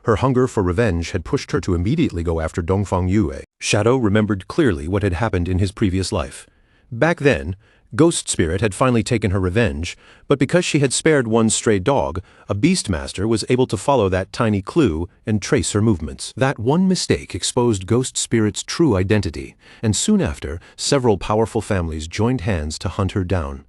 Her hunger for revenge had pushed her to immediately go after Dongfang Yue. Shadow remembered clearly what had happened in his previous life. Back then, Ghost Spirit had finally taken her revenge, but because she had spared one stray dog, a Beastmaster was able to follow that tiny clue and trace her movements. That one mistake exposed Ghost Spirit's true identity, and soon after, several powerful families joined hands to hunt her down.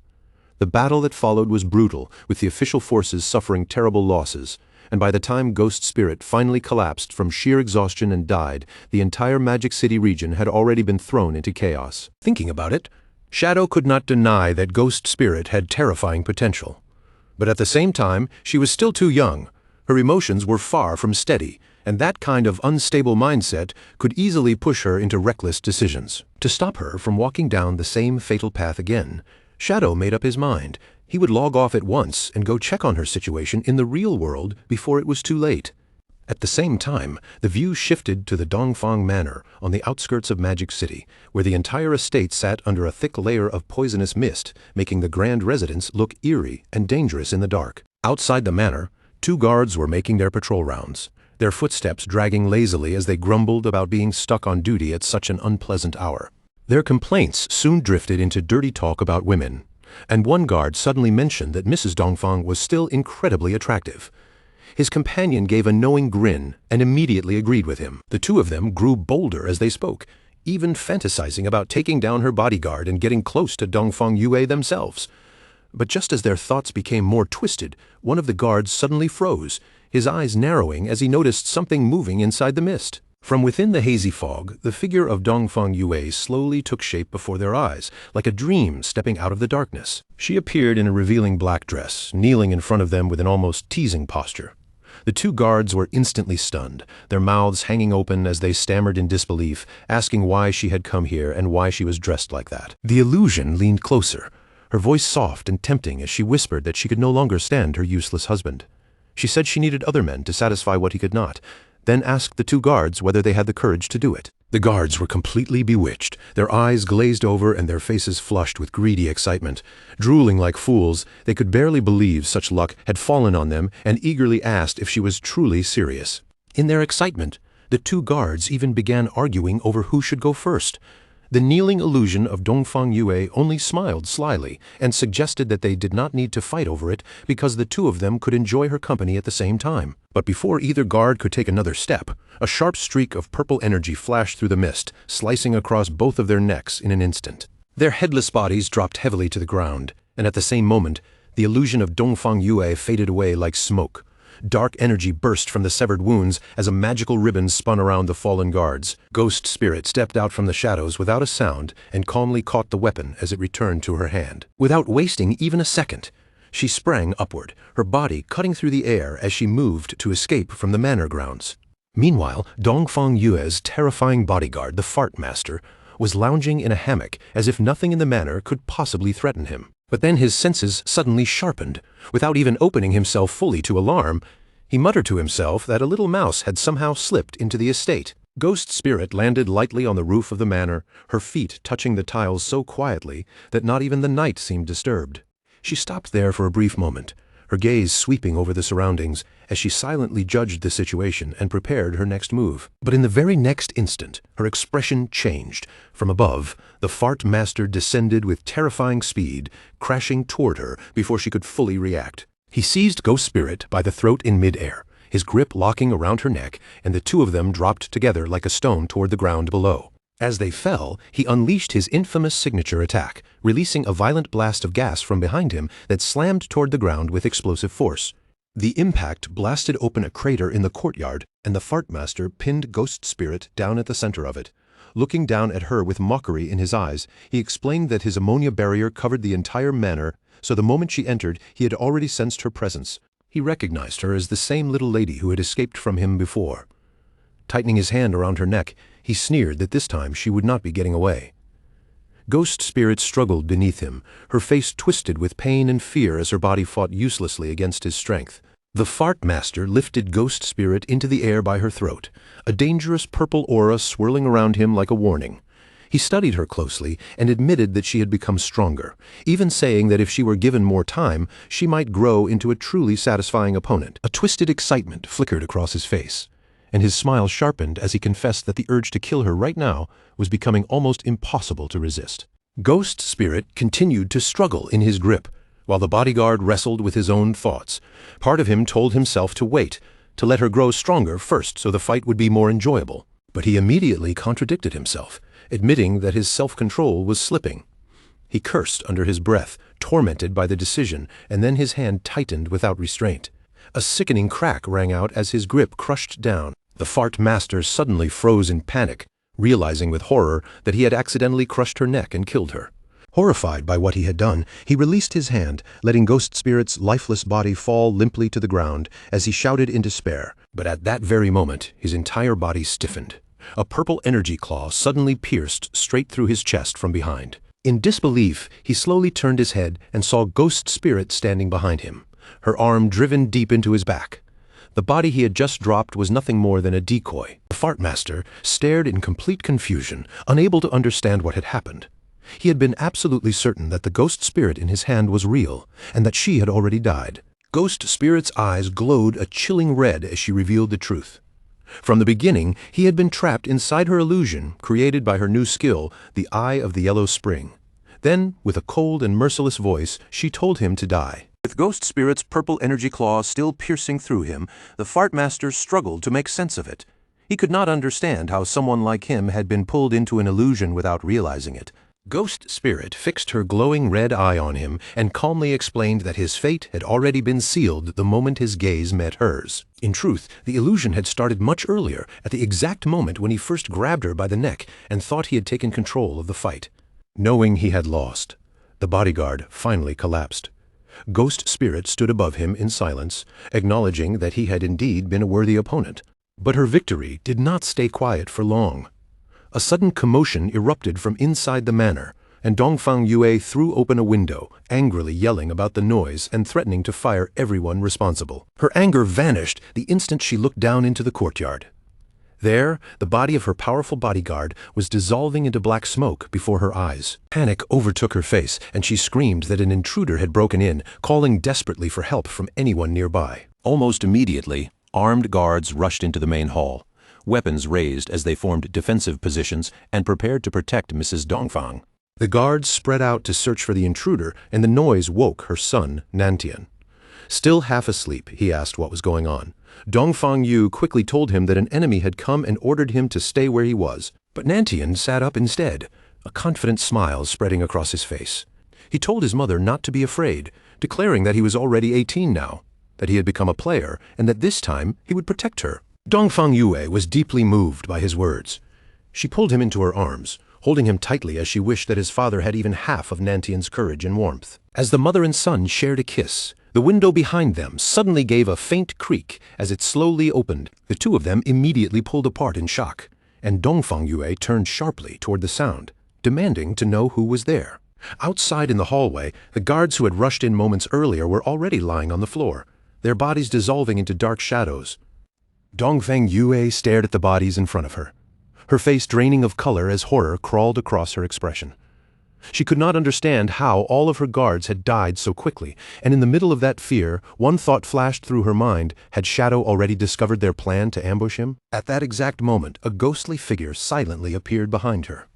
The battle that followed was brutal, with the official forces suffering terrible losses, and by the time Ghost Spirit finally collapsed from sheer exhaustion and died, the entire Magic City region had already been thrown into chaos. Thinking about it, Shadow could not deny that Ghost Spirit had terrifying potential. But at the same time, she was still too young. Her emotions were far from steady, and that kind of unstable mindset could easily push her into reckless decisions. To stop her from walking down the same fatal path again, Shadow made up his mind. He would log off at once and go check on her situation in the real world before it was too late. At the same time, the view shifted to the Dongfang Manor on the outskirts of Magic City, where the entire estate sat under a thick layer of poisonous mist, making the grand residence look eerie and dangerous in the dark. Outside the manor, two guards were making their patrol rounds, their footsteps dragging lazily as they grumbled about being stuck on duty at such an unpleasant hour. Their complaints soon drifted into dirty talk about women, and one guard suddenly mentioned that Mrs. Dongfang was still incredibly attractive. His companion gave a knowing grin and immediately agreed with him. The two of them grew bolder as they spoke, even fantasizing about taking down her bodyguard and getting close to Dongfang Yue themselves. But just as their thoughts became more twisted, one of the guards suddenly froze, his eyes narrowing as he noticed something moving inside the mist. From within the hazy fog, the figure of Dongfang Yue slowly took shape before their eyes, like a dream stepping out of the darkness. She appeared in a revealing black dress, kneeling in front of them with an almost teasing posture. The two guards were instantly stunned, their mouths hanging open as they stammered in disbelief, asking why she had come here and why she was dressed like that. The illusion leaned closer, her voice soft and tempting as she whispered that she could no longer stand her useless husband. She said she needed other men to satisfy what he could not, then asked the two guards whether they had the courage to do it. The guards were completely bewitched, their eyes glazed over and their faces flushed with greedy excitement. Drooling like fools, they could barely believe such luck had fallen on them and eagerly asked if she was truly serious. In their excitement, the two guards even began arguing over who should go first. The kneeling illusion of Dongfang Yue only smiled slyly and suggested that they did not need to fight over it because the two of them could enjoy her company at the same time. But before either guard could take another step, a sharp streak of purple energy flashed through the mist, slicing across both of their necks in an instant. Their headless bodies dropped heavily to the ground, and at the same moment, the illusion of Dongfang Yue faded away like smoke. Dark energy burst from the severed wounds as a magical ribbon spun around the fallen guards. Ghost Spirit stepped out from the shadows without a sound and calmly caught the weapon as it returned to her hand. Without wasting even a second, she sprang upward, her body cutting through the air as she moved to escape from the manor grounds. Meanwhile, Dongfang Yue's terrifying bodyguard, the Fart Master, was lounging in a hammock as if nothing in the manor could possibly threaten him. But then his senses suddenly sharpened. Without even opening himself fully to alarm, he muttered to himself that a little mouse had somehow slipped into the estate. Ghost Spirit landed lightly on the roof of the manor, her feet touching the tiles so quietly that not even the night seemed disturbed. She stopped there for a brief moment, her gaze sweeping over the surroundings as she silently judged the situation and prepared her next move. But in the very next instant, her expression changed. From above, the Fart Master descended with terrifying speed, crashing toward her before she could fully react. He seized Ghost Spirit by the throat in midair, his grip locking around her neck, and the two of them dropped together like a stone toward the ground below. As they fell, he unleashed his infamous signature attack, releasing a violent blast of gas from behind him that slammed toward the ground with explosive force. The impact blasted open a crater in the courtyard, and the Fart Master pinned Ghost Spirit down at the center of it. Looking down at her with mockery in his eyes, he explained that his ammonia barrier covered the entire manor, so the moment she entered, he had already sensed her presence. He recognized her as the same little lady who had escaped from him before. Tightening his hand around her neck, he sneered that this time she would not be getting away. Ghost Spirit struggled beneath him, her face twisted with pain and fear as her body fought uselessly against his strength. The Fart Master lifted Ghost Spirit into the air by her throat, a dangerous purple aura swirling around him like a warning. He studied her closely and admitted that she had become stronger, even saying that if she were given more time, she might grow into a truly satisfying opponent. A twisted excitement flickered across his face, and his smile sharpened as he confessed that the urge to kill her right now was becoming almost impossible to resist. Ghost Spirit continued to struggle in his grip, while the bodyguard wrestled with his own thoughts. Part of him told himself to wait, to let her grow stronger first so the fight would be more enjoyable. But he immediately contradicted himself, admitting that his self-control was slipping. He cursed under his breath, tormented by the decision, and then his hand tightened without restraint. A sickening crack rang out as his grip crushed down. The Fart Master suddenly froze in panic, realizing with horror that he had accidentally crushed her neck and killed her. Horrified by what he had done, he released his hand, letting Ghost Spirit's lifeless body fall limply to the ground as he shouted in despair. But at that very moment, his entire body stiffened. A purple energy claw suddenly pierced straight through his chest from behind. In disbelief, he slowly turned his head and saw Ghost Spirit standing behind him, her arm driven deep into his back. The body he had just dropped was nothing more than a decoy. The Fart Master stared in complete confusion, unable to understand what had happened. He had been absolutely certain that the Ghost Spirit in his hand was real, and that she had already died. Ghost Spirit's eyes glowed a chilling red as she revealed the truth. From the beginning, he had been trapped inside her illusion, created by her new skill, the Eye of the Yellow Spring. Then, with a cold and merciless voice, she told him to die. With Ghost Spirit's purple energy claw still piercing through him, the Fart Master struggled to make sense of it. He could not understand how someone like him had been pulled into an illusion without realizing it. Ghost Spirit fixed her glowing red eye on him and calmly explained that his fate had already been sealed the moment his gaze met hers. In truth, the illusion had started much earlier, at the exact moment when he first grabbed her by the neck and thought he had taken control of the fight. Knowing he had lost, the bodyguard finally collapsed. Ghost Spirit stood above him in silence, acknowledging that he had indeed been a worthy opponent. But her victory did not stay quiet for long. A sudden commotion erupted from inside the manor, and Dongfang Yue threw open a window, angrily yelling about the noise and threatening to fire everyone responsible. Her anger vanished the instant she looked down into the courtyard. There, the body of her powerful bodyguard was dissolving into black smoke before her eyes. Panic overtook her face, and she screamed that an intruder had broken in, calling desperately for help from anyone nearby. Almost immediately, armed guards rushed into the main hall, weapons raised as they formed defensive positions and prepared to protect Mrs. Dongfang. The guards spread out to search for the intruder, and the noise woke her son, Nantian. Still half asleep, he asked what was going on. Dongfang Yu quickly told him that an enemy had come and ordered him to stay where he was. But Nantian sat up instead, a confident smile spreading across his face. He told his mother not to be afraid, declaring that he was already 18 now, that he had become a player, and that this time he would protect her. Dongfang Yue was deeply moved by his words. She pulled him into her arms, holding him tightly as she wished that his father had even half of Nantian's courage and warmth. As the mother and son shared a kiss, the window behind them suddenly gave a faint creak as it slowly opened. The two of them immediately pulled apart in shock, and Dongfang Yue turned sharply toward the sound, demanding to know who was there. Outside in the hallway, the guards who had rushed in moments earlier were already lying on the floor, their bodies dissolving into dark shadows. Dongfang Yue stared at the bodies in front of her, her face draining of color as horror crawled across her expression. She could not understand how all of her guards had died so quickly, and in the middle of that fear, one thought flashed through her mind: had Shadow already discovered their plan to ambush him? At that exact moment, a ghostly figure silently appeared behind her.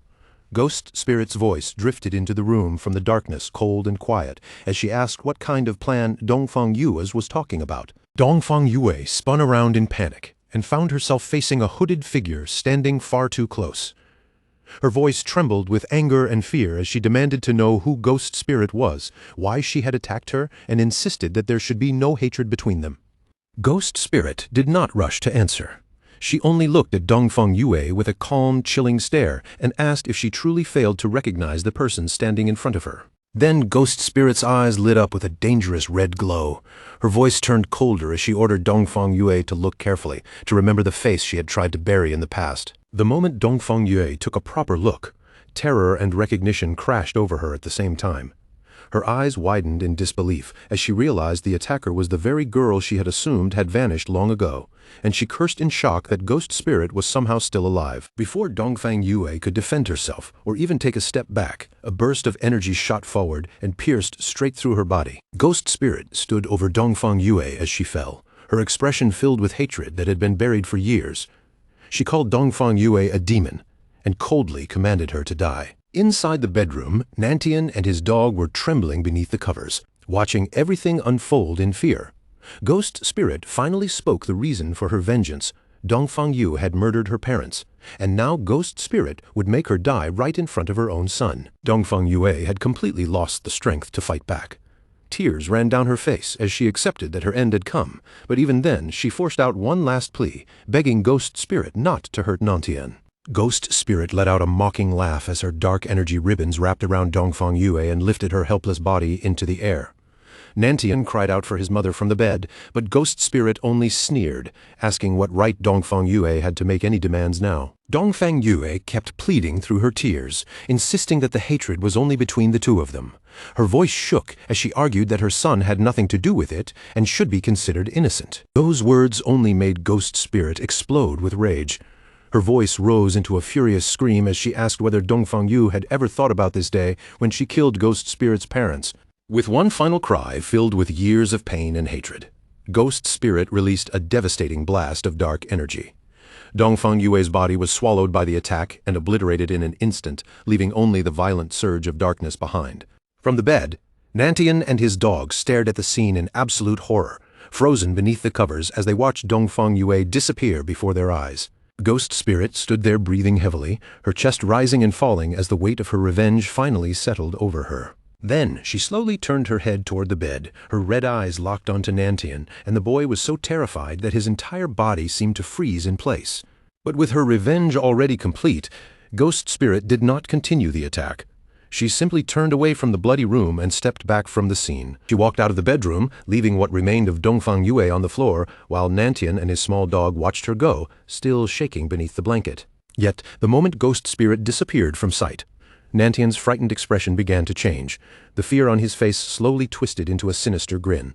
Ghost Spirit's voice drifted into the room from the darkness, cold and quiet, as she asked what kind of plan Dongfang Yue's was talking about. Dongfang Yue spun around in panic and found herself facing a hooded figure standing far too close. Her voice trembled with anger and fear as she demanded to know who Ghost Spirit was, why she had attacked her, and insisted that there should be no hatred between them. Ghost Spirit did not rush to answer. She only looked at Dongfang Yue with a calm, chilling stare and asked if she truly failed to recognize the person standing in front of her. Then Ghost Spirit's eyes lit up with a dangerous red glow. Her voice turned colder as she ordered Dongfang Yue to look carefully, to remember the face she had tried to bury in the past. The moment Dongfang Yue took a proper look, terror and recognition crashed over her at the same time. Her eyes widened in disbelief as she realized the attacker was the very girl she had assumed had vanished long ago, and she cursed in shock that Ghost Spirit was somehow still alive. Before Dongfang Yue could defend herself or even take a step back, a burst of energy shot forward and pierced straight through her body. Ghost Spirit stood over Dongfang Yue as she fell, her expression filled with hatred that had been buried for years. She called Dongfang Yue a demon and coldly commanded her to die. Inside the bedroom, Nantian and his dog were trembling beneath the covers, watching everything unfold in fear. Ghost Spirit finally spoke the reason for her vengeance. Dongfang Yue had murdered her parents, and now Ghost Spirit would make her die right in front of her own son. Dongfang Yue had completely lost the strength to fight back. Tears ran down her face as she accepted that her end had come, but even then she forced out one last plea, begging Ghost Spirit not to hurt Nantian. Ghost Spirit let out a mocking laugh as her dark energy ribbons wrapped around Dongfang Yue and lifted her helpless body into the air. Nantian cried out for his mother from the bed, but Ghost Spirit only sneered, asking what right Dongfang Yue had to make any demands now. Dongfang Yue kept pleading through her tears, insisting that the hatred was only between the two of them. Her voice shook as she argued that her son had nothing to do with it and should be considered innocent. Those words only made Ghost Spirit explode with rage. Her voice rose into a furious scream as she asked whether Dongfang Yue had ever thought about this day when she killed Ghost Spirit's parents. With one final cry filled with years of pain and hatred, Ghost Spirit released a devastating blast of dark energy. Dongfang Yue's body was swallowed by the attack and obliterated in an instant, leaving only the violent surge of darkness behind. From the bed, Nantian and his dog stared at the scene in absolute horror, frozen beneath the covers as they watched Dongfang Yue disappear before their eyes. Ghost Spirit stood there breathing heavily, her chest rising and falling as the weight of her revenge finally settled over her. Then she slowly turned her head toward the bed, her red eyes locked onto Nantian, and the boy was so terrified that his entire body seemed to freeze in place. But with her revenge already complete, Ghost Spirit did not continue the attack. She simply turned away from the bloody room and stepped back from the scene. She walked out of the bedroom, leaving what remained of Dongfang Yue on the floor, while Nantian and his small dog watched her go, still shaking beneath the blanket. Yet, the moment Ghost Spirit disappeared from sight, Nantian's frightened expression began to change. The fear on his face slowly twisted into a sinister grin.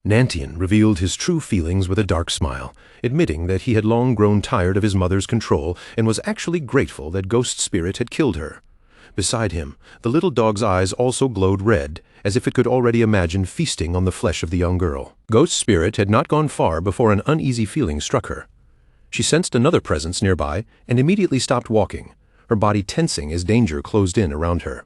Nantian revealed his true feelings with a dark smile, admitting that he had long grown tired of his mother's control and was actually grateful that Ghost Spirit had killed her. Beside him, the little dog's eyes also glowed red, as if it could already imagine feasting on the flesh of the young girl. Ghost Spirit had not gone far before an uneasy feeling struck her. She sensed another presence nearby and immediately stopped walking, her body tensing as danger closed in around her.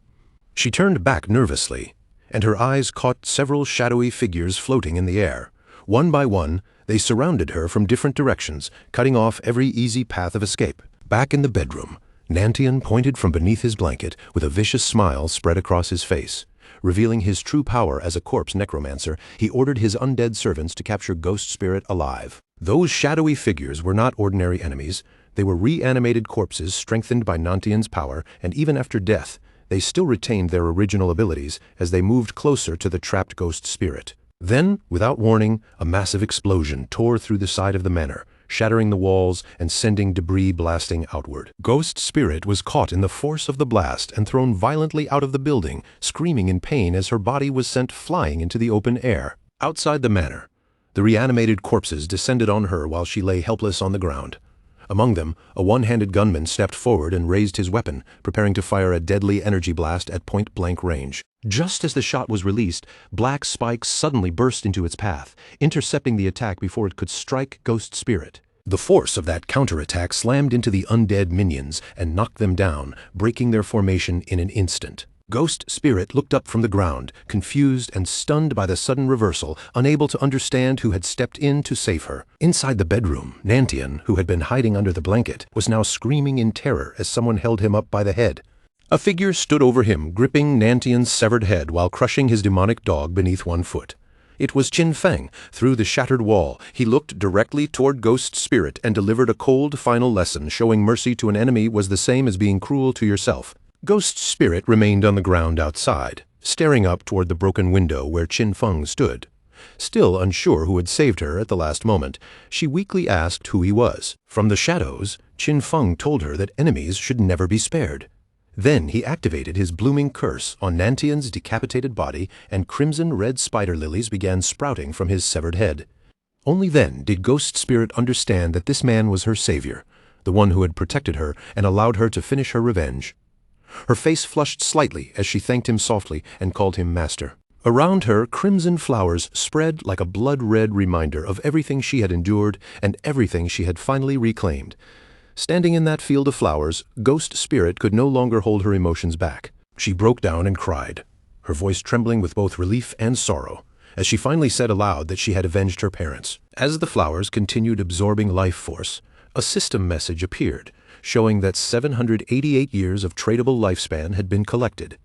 She turned back nervously, and her eyes caught several shadowy figures floating in the air. One by one, they surrounded her from different directions, cutting off every easy path of escape. Back in the bedroom, Nantian pointed from beneath his blanket with a vicious smile spread across his face. Revealing his true power as a corpse necromancer, he ordered his undead servants to capture Ghost Spirit alive. Those shadowy figures were not ordinary enemies. They were reanimated corpses strengthened by Nantian's power, and even after death, they still retained their original abilities as they moved closer to the trapped Ghost Spirit. Then, without warning, a massive explosion tore through the side of the manor, shattering the walls and sending debris blasting outward. Ghost Spirit was caught in the force of the blast and thrown violently out of the building, screaming in pain as her body was sent flying into the open air. Outside the manor, the reanimated corpses descended on her while she lay helpless on the ground. Among them, a one-handed gunman stepped forward and raised his weapon, preparing to fire a deadly energy blast at point-blank range. Just as the shot was released, black spikes suddenly burst into its path, intercepting the attack before it could strike Ghost Spirit. The force of that counterattack slammed into the undead minions and knocked them down, breaking their formation in an instant. Ghost Spirit looked up from the ground, confused and stunned by the sudden reversal, unable to understand who had stepped in to save her. Inside the bedroom, Nantian, who had been hiding under the blanket, was now screaming in terror as someone held him up by the head. A figure stood over him, gripping Nantian's severed head while crushing his demonic dog beneath one foot. It was Qin Feng. Through the shattered wall, he looked directly toward Ghost Spirit and delivered a cold final lesson, showing mercy to an enemy was the same as being cruel to yourself. Ghost Spirit remained on the ground outside, staring up toward the broken window where Qin Feng stood. Still unsure who had saved her at the last moment, she weakly asked who he was. From the shadows, Qin Feng told her that enemies should never be spared. Then he activated his blooming curse on Nantian's decapitated body, and crimson-red spider lilies began sprouting from his severed head. Only then did Ghost Spirit understand that this man was her savior, the one who had protected her and allowed her to finish her revenge. Her face flushed slightly as she thanked him softly and called him master. Around her, crimson flowers spread like a blood-red reminder of everything she had endured and everything she had finally reclaimed. Standing in that field of flowers, Ghost Spirit could no longer hold her emotions back. She broke down and cried, her voice trembling with both relief and sorrow, as she finally said aloud that she had avenged her parents. As the flowers continued absorbing life force, a system message appeared, showing that 788 years of tradable lifespan had been collected.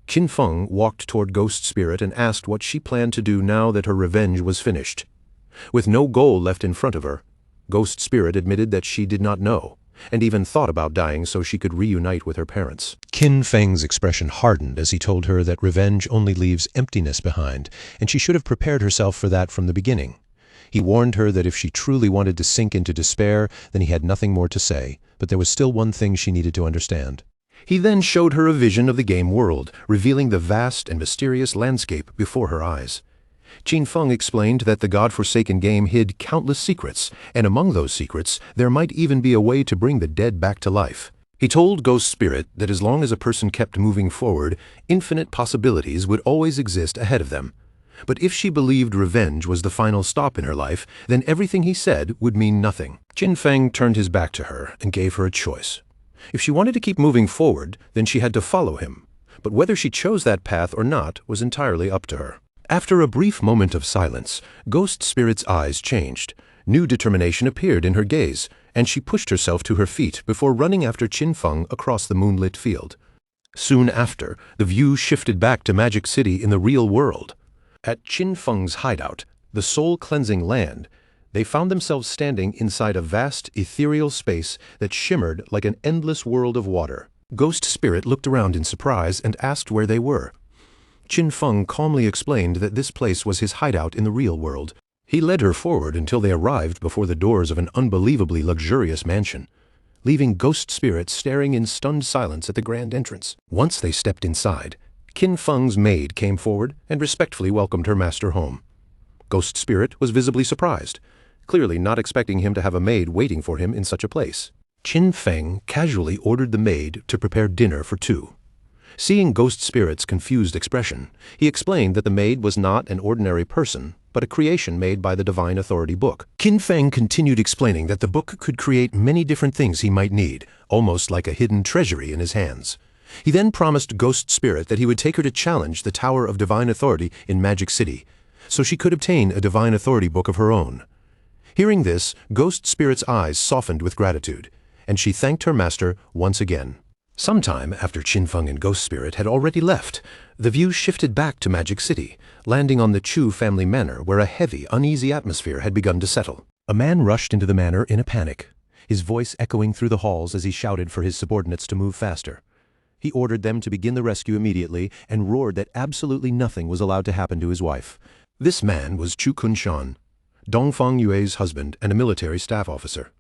Qin Feng walked toward Ghost Spirit and asked what she planned to do now that her revenge was finished. With no goal left in front of her, Ghost Spirit admitted that she did not know, and even thought about dying so she could reunite with her parents. Qin Feng's expression hardened as he told her that revenge only leaves emptiness behind, and she should have prepared herself for that from the beginning. He warned her that if she truly wanted to sink into despair, then he had nothing more to say, but there was still one thing she needed to understand. He then showed her a vision of the game world, revealing the vast and mysterious landscape before her eyes. Qin Feng explained that the God-forsaken game hid countless secrets, and among those secrets, there might even be a way to bring the dead back to life. He told Ghost Spirit that as long as a person kept moving forward, infinite possibilities would always exist ahead of them. But if she believed revenge was the final stop in her life, then everything he said would mean nothing. Qin Feng turned his back to her and gave her a choice. If she wanted to keep moving forward, then she had to follow him. But whether she chose that path or not was entirely up to her. After a brief moment of silence, Ghost Spirit's eyes changed. New determination appeared in her gaze, and she pushed herself to her feet before running after Qin Feng across the moonlit field. Soon after, the view shifted back to Magic City in the real world. At Qin Feng's hideout, the soul-cleansing land, they found themselves standing inside a vast, ethereal space that shimmered like an endless world of water. Ghost Spirit looked around in surprise and asked where they were. Qin Feng calmly explained that this place was his hideout in the real world. He led her forward until they arrived before the doors of an unbelievably luxurious mansion, leaving Ghost Spirit staring in stunned silence at the grand entrance. Once they stepped inside, Qin Feng's maid came forward and respectfully welcomed her master home. Ghost Spirit was visibly surprised, clearly not expecting him to have a maid waiting for him in such a place. Qin Feng casually ordered the maid to prepare dinner for two. Seeing Ghost Spirit's confused expression, he explained that the maid was not an ordinary person, but a creation made by the Divine Authority book. Qin Feng continued explaining that the book could create many different things he might need, almost like a hidden treasury in his hands. He then promised Ghost Spirit that he would take her to challenge the Tower of Divine Authority in Magic City, so she could obtain a Divine Authority book of her own. Hearing this, Ghost Spirit's eyes softened with gratitude, and she thanked her master once again. Sometime after Qin Feng and Ghost Spirit had already left, the view shifted back to Magic City, landing on the Chu family manor where a heavy, uneasy atmosphere had begun to settle. A man rushed into the manor in a panic, his voice echoing through the halls as he shouted for his subordinates to move faster. He ordered them to begin the rescue immediately and roared that absolutely nothing was allowed to happen to his wife. This man was Chu Kunshan, Dongfang Yue's husband and a military staff officer.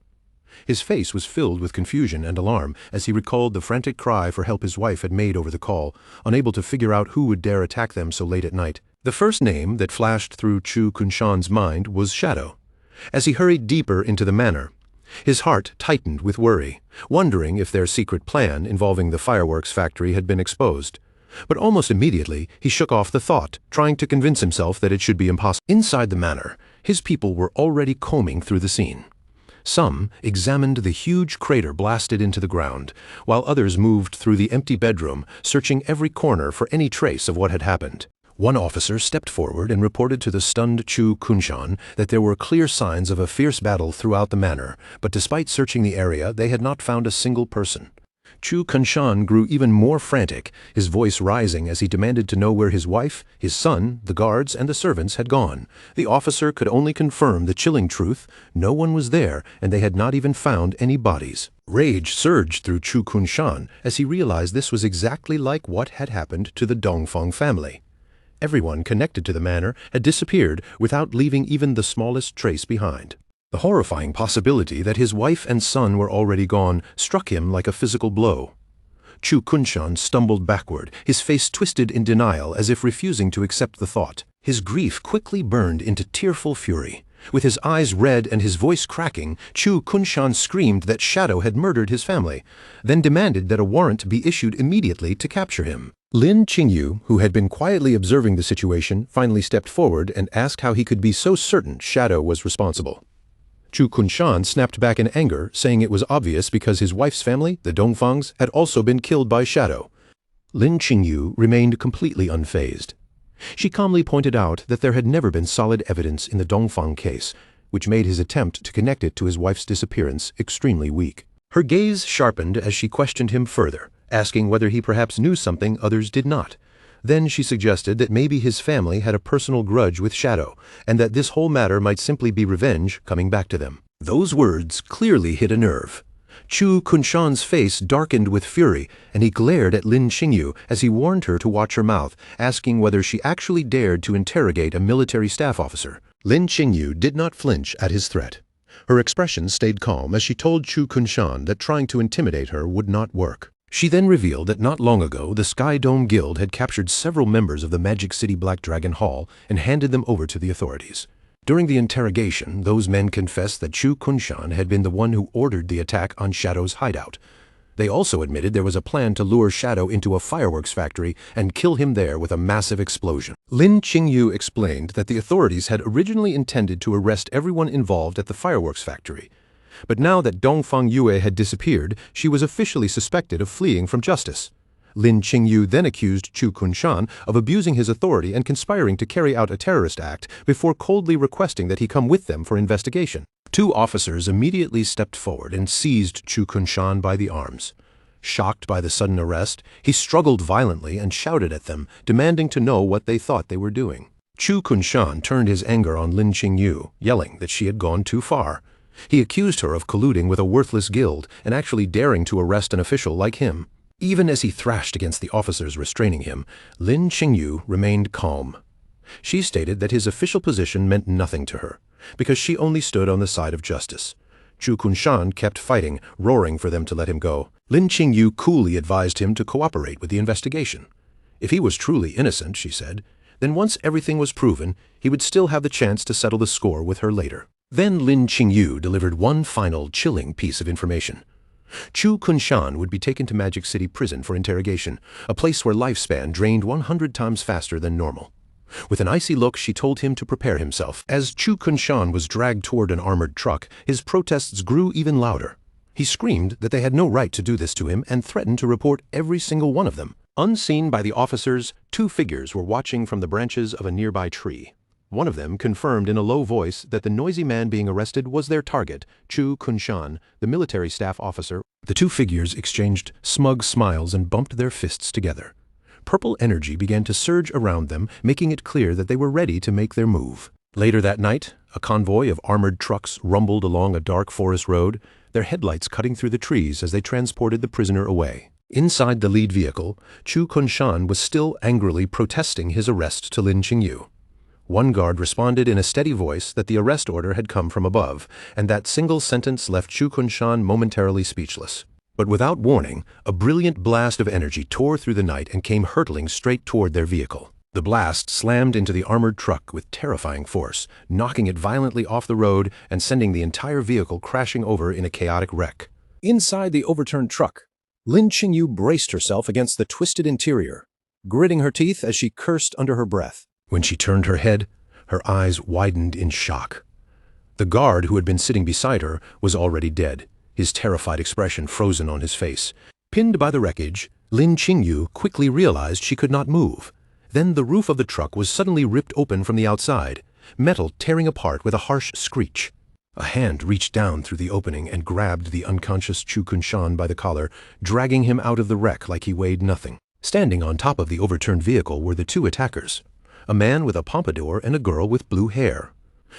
His face was filled with confusion and alarm as he recalled the frantic cry for help his wife had made over the call, unable to figure out who would dare attack them so late at night. The first name that flashed through Chu Kunshan's mind was Shadow. As he hurried deeper into the manor, his heart tightened with worry, wondering if their secret plan involving the fireworks factory had been exposed. But almost immediately, he shook off the thought, trying to convince himself that it should be impossible. Inside the manor, his people were already combing through the scene. Some examined the huge crater blasted into the ground, while others moved through the empty bedroom, searching every corner for any trace of what had happened. One officer stepped forward and reported to the stunned Chu Kunshan that there were clear signs of a fierce battle throughout the manor, but despite searching the area, they had not found a single person. Chu Kunshan grew even more frantic, his voice rising as he demanded to know where his wife, his son, the guards, and the servants had gone. The officer could only confirm the chilling truth: no one was there, and they had not even found any bodies. Rage surged through Chu Kunshan as he realized this was exactly like what had happened to the Dongfang family. Everyone connected to the manor had disappeared without leaving even the smallest trace behind. The horrifying possibility that his wife and son were already gone struck him like a physical blow. Chu Kunshan stumbled backward, his face twisted in denial as if refusing to accept the thought. His grief quickly burned into tearful fury. With his eyes red and his voice cracking, Chu Kunshan screamed that Shadow had murdered his family, then demanded that a warrant be issued immediately to capture him. Lin Qingyu, who had been quietly observing the situation, finally stepped forward and asked how he could be so certain Shadow was responsible. Chu Kunshan snapped back in anger, saying it was obvious because his wife's family, the Dongfangs, had also been killed by Shadow. Lin Qingyu remained completely unfazed. She calmly pointed out that there had never been solid evidence in the Dongfang case, which made his attempt to connect it to his wife's disappearance extremely weak. Her gaze sharpened as she questioned him further, asking whether he perhaps knew something others did not. Then she suggested that maybe his family had a personal grudge with Shadow, and that this whole matter might simply be revenge coming back to them. Those words clearly hit a nerve. Chu Kunshan's face darkened with fury, and he glared at Lin Qingyu as he warned her to watch her mouth, asking whether she actually dared to interrogate a military staff officer. Lin Qingyu did not flinch at his threat. Her expression stayed calm as she told Chu Kunshan that trying to intimidate her would not work. She then revealed that not long ago the Sky Dome Guild had captured several members of the Magic City Black Dragon Hall and handed them over to the authorities. During the interrogation, those men confessed that Chu Kunshan had been the one who ordered the attack on Shadow's hideout. They also admitted there was a plan to lure Shadow into a fireworks factory and kill him there with a massive explosion. Lin Qingyu explained that the authorities had originally intended to arrest everyone involved at the fireworks factory. But now that Dongfang Yue had disappeared, she was officially suspected of fleeing from justice. Lin Qingyu then accused Chu Kunshan of abusing his authority and conspiring to carry out a terrorist act before coldly requesting that he come with them for investigation. Two officers immediately stepped forward and seized Chu Kunshan by the arms. Shocked by the sudden arrest, he struggled violently and shouted at them, demanding to know what they thought they were doing. Chu Kunshan turned his anger on Lin Qingyu, yelling that she had gone too far. He accused her of colluding with a worthless guild and actually daring to arrest an official like him. Even as he thrashed against the officers restraining him, Lin Qingyu remained calm. She stated that his official position meant nothing to her, because she only stood on the side of justice. Chu Kunshan kept fighting, roaring for them to let him go. Lin Qingyu coolly advised him to cooperate with the investigation. If he was truly innocent, she said, then once everything was proven, he would still have the chance to settle the score with her later. Then Lin Qingyu delivered one final chilling piece of information. Chu Kunshan would be taken to Magic City Prison for interrogation, a place where lifespan drained 100 times faster than normal. With an icy look, she told him to prepare himself. As Chu Kunshan was dragged toward an armored truck, his protests grew even louder. He screamed that they had no right to do this to him and threatened to report every single one of them. Unseen by the officers, two figures were watching from the branches of a nearby tree. One of them confirmed in a low voice that the noisy man being arrested was their target, Chu Kunshan, the military staff officer. The two figures exchanged smug smiles and bumped their fists together. Purple energy began to surge around them, making it clear that they were ready to make their move. Later that night, a convoy of armored trucks rumbled along a dark forest road, their headlights cutting through the trees as they transported the prisoner away. Inside the lead vehicle, Chu Kunshan was still angrily protesting his arrest to Lin Qingyu. One guard responded in a steady voice that the arrest order had come from above, and that single sentence left Chu Kunshan momentarily speechless. But without warning, a brilliant blast of energy tore through the night and came hurtling straight toward their vehicle. The blast slammed into the armored truck with terrifying force, knocking it violently off the road and sending the entire vehicle crashing over in a chaotic wreck. Inside the overturned truck, Lin Qingyu braced herself against the twisted interior, gritting her teeth as she cursed under her breath. When she turned her head, her eyes widened in shock. The guard who had been sitting beside her was already dead, his terrified expression frozen on his face. Pinned by the wreckage, Lin Qingyu quickly realized she could not move. Then the roof of the truck was suddenly ripped open from the outside, metal tearing apart with a harsh screech. A hand reached down through the opening and grabbed the unconscious Chu Kunshan by the collar, dragging him out of the wreck like he weighed nothing. Standing on top of the overturned vehicle were the two attackers, a man with a pompadour and a girl with blue hair.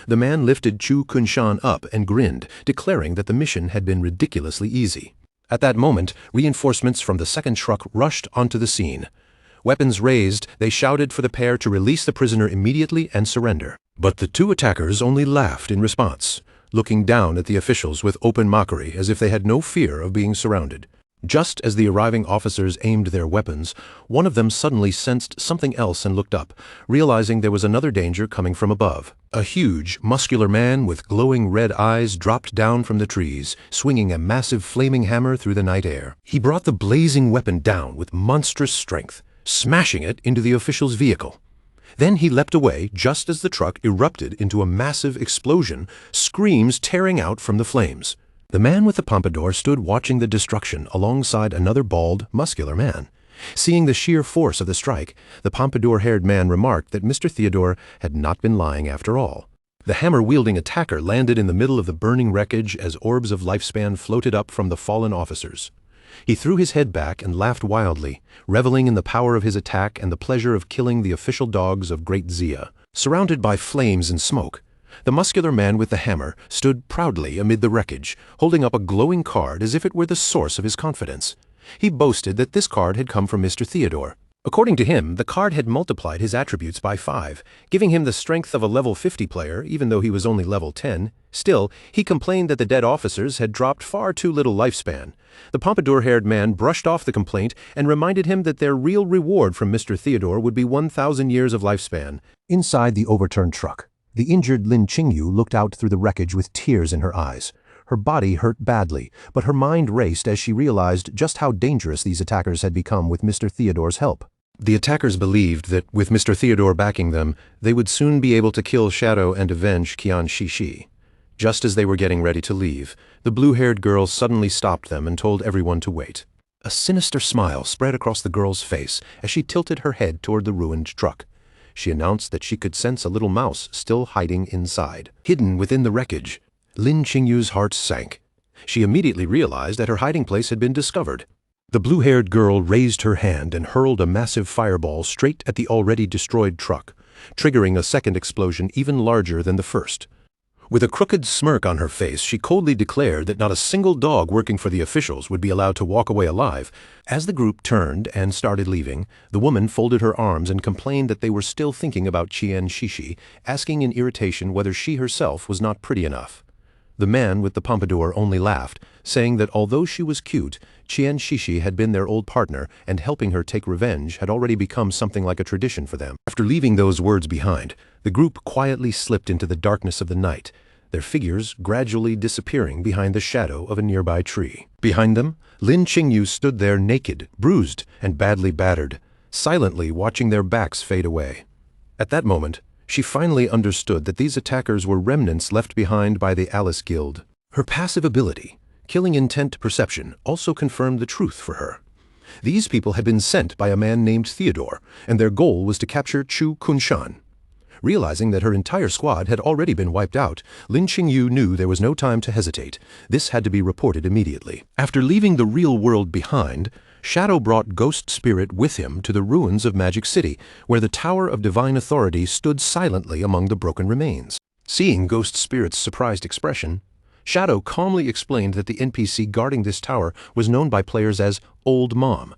The man lifted Chu Kunshan up and grinned, declaring that the mission had been ridiculously easy. At that moment, reinforcements from the second truck rushed onto the scene. Weapons raised, they shouted for the pair to release the prisoner immediately and surrender. But the two attackers only laughed in response, looking down at the officials with open mockery as if they had no fear of being surrounded. Just as the arriving officers aimed their weapons, one of them suddenly sensed something else and looked up, realizing there was another danger coming from above. A huge, muscular man with glowing red eyes dropped down from the trees, swinging a massive flaming hammer through the night air. He brought the blazing weapon down with monstrous strength, smashing it into the official's vehicle. Then he leapt away just as the truck erupted into a massive explosion, screams tearing out from the flames. The man with the pompadour stood watching the destruction alongside another bald, muscular man. Seeing the sheer force of the strike, the pompadour-haired man remarked that Mr. Theodore had not been lying after all. The hammer-wielding attacker landed in the middle of the burning wreckage as orbs of lifespan floated up from the fallen officers. He threw his head back and laughed wildly, reveling in the power of his attack and the pleasure of killing the official dogs of Great Xia. Surrounded by flames and smoke, the muscular man with the hammer stood proudly amid the wreckage, holding up a glowing card as if it were the source of his confidence. He boasted that this card had come from Mr. Theodore. According to him, the card had multiplied his attributes by 5, giving him the strength of a level 50 player, even though he was only level 10. Still, he complained that the dead officers had dropped far too little lifespan. The pompadour-haired man brushed off the complaint and reminded him that their real reward from Mr. Theodore would be 1,000 years of lifespan. Inside the overturned truck, the injured Lin Qingyu looked out through the wreckage with tears in her eyes. Her body hurt badly, but her mind raced as she realized just how dangerous these attackers had become with Mr. Theodore's help. The attackers believed that with Mr. Theodore backing them, they would soon be able to kill Shadow and avenge Qian Shishi. Just as they were getting ready to leave, the blue-haired girl suddenly stopped them and told everyone to wait. A sinister smile spread across the girl's face as she tilted her head toward the ruined truck. She announced that she could sense a little mouse still hiding inside. Hidden within the wreckage, Lin Qingyu's heart sank. She immediately realized that her hiding place had been discovered. The blue-haired girl raised her hand and hurled a massive fireball straight at the already destroyed truck, triggering a second explosion even larger than the first. With a crooked smirk on her face, she coldly declared that not a single dog working for the officials would be allowed to walk away alive. As the group turned and started leaving, the woman folded her arms and complained that they were still thinking about Qian Shishi, asking in irritation whether she herself was not pretty enough. The man with the pompadour only laughed, saying that although she was cute, Qian Shishi had been their old partner, and helping her take revenge had already become something like a tradition for them. After leaving those words behind, the group quietly slipped into the darkness of the night, their figures gradually disappearing behind the shadow of a nearby tree. Behind them, Lin Qingyu stood there naked, bruised, and badly battered, silently watching their backs fade away. At that moment, she finally understood that these attackers were remnants left behind by the Alice Guild. Her passive ability, Killing Intent Perception, also confirmed the truth for her. These people had been sent by a man named Theodore, and their goal was to capture Chu Kunshan. Realizing that her entire squad had already been wiped out, Lin Qingyu knew there was no time to hesitate. This had to be reported immediately. After leaving the real world behind, Shadow brought Ghost Spirit with him to the ruins of Magic City, where the Tower of Divine Authority stood silently among the broken remains. Seeing Ghost Spirit's surprised expression, Shadow calmly explained that the NPC guarding this tower was known by players as Old Mom.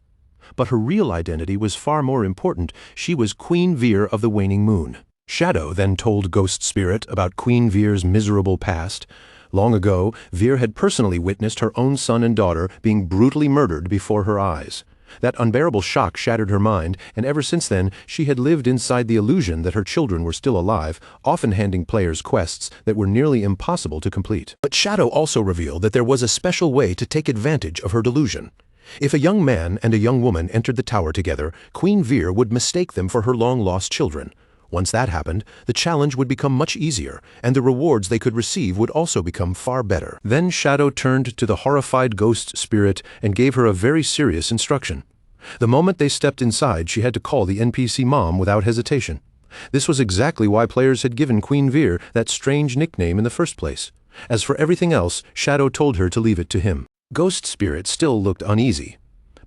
But her real identity was far more important. She was Queen Vir of the Waning Moon. Shadow then told Ghost Spirit about Queen Vir's miserable past. Long ago, Vir had personally witnessed her own son and daughter being brutally murdered before her eyes. That unbearable shock shattered her mind, and ever since then, she had lived inside the illusion that her children were still alive, often handing players quests that were nearly impossible to complete. But Shadow also revealed that there was a special way to take advantage of her delusion. If a young man and a young woman entered the tower together, Queen Vir would mistake them for her long-lost children. Once that happened, the challenge would become much easier, and the rewards they could receive would also become far better. Then Shadow turned to the horrified Ghost Spirit and gave her a very serious instruction. The moment they stepped inside, she had to call the NPC Mom without hesitation. This was exactly why players had given Queen Vir that strange nickname in the first place. As for everything else, Shadow told her to leave it to him. Ghost Spirit still looked uneasy.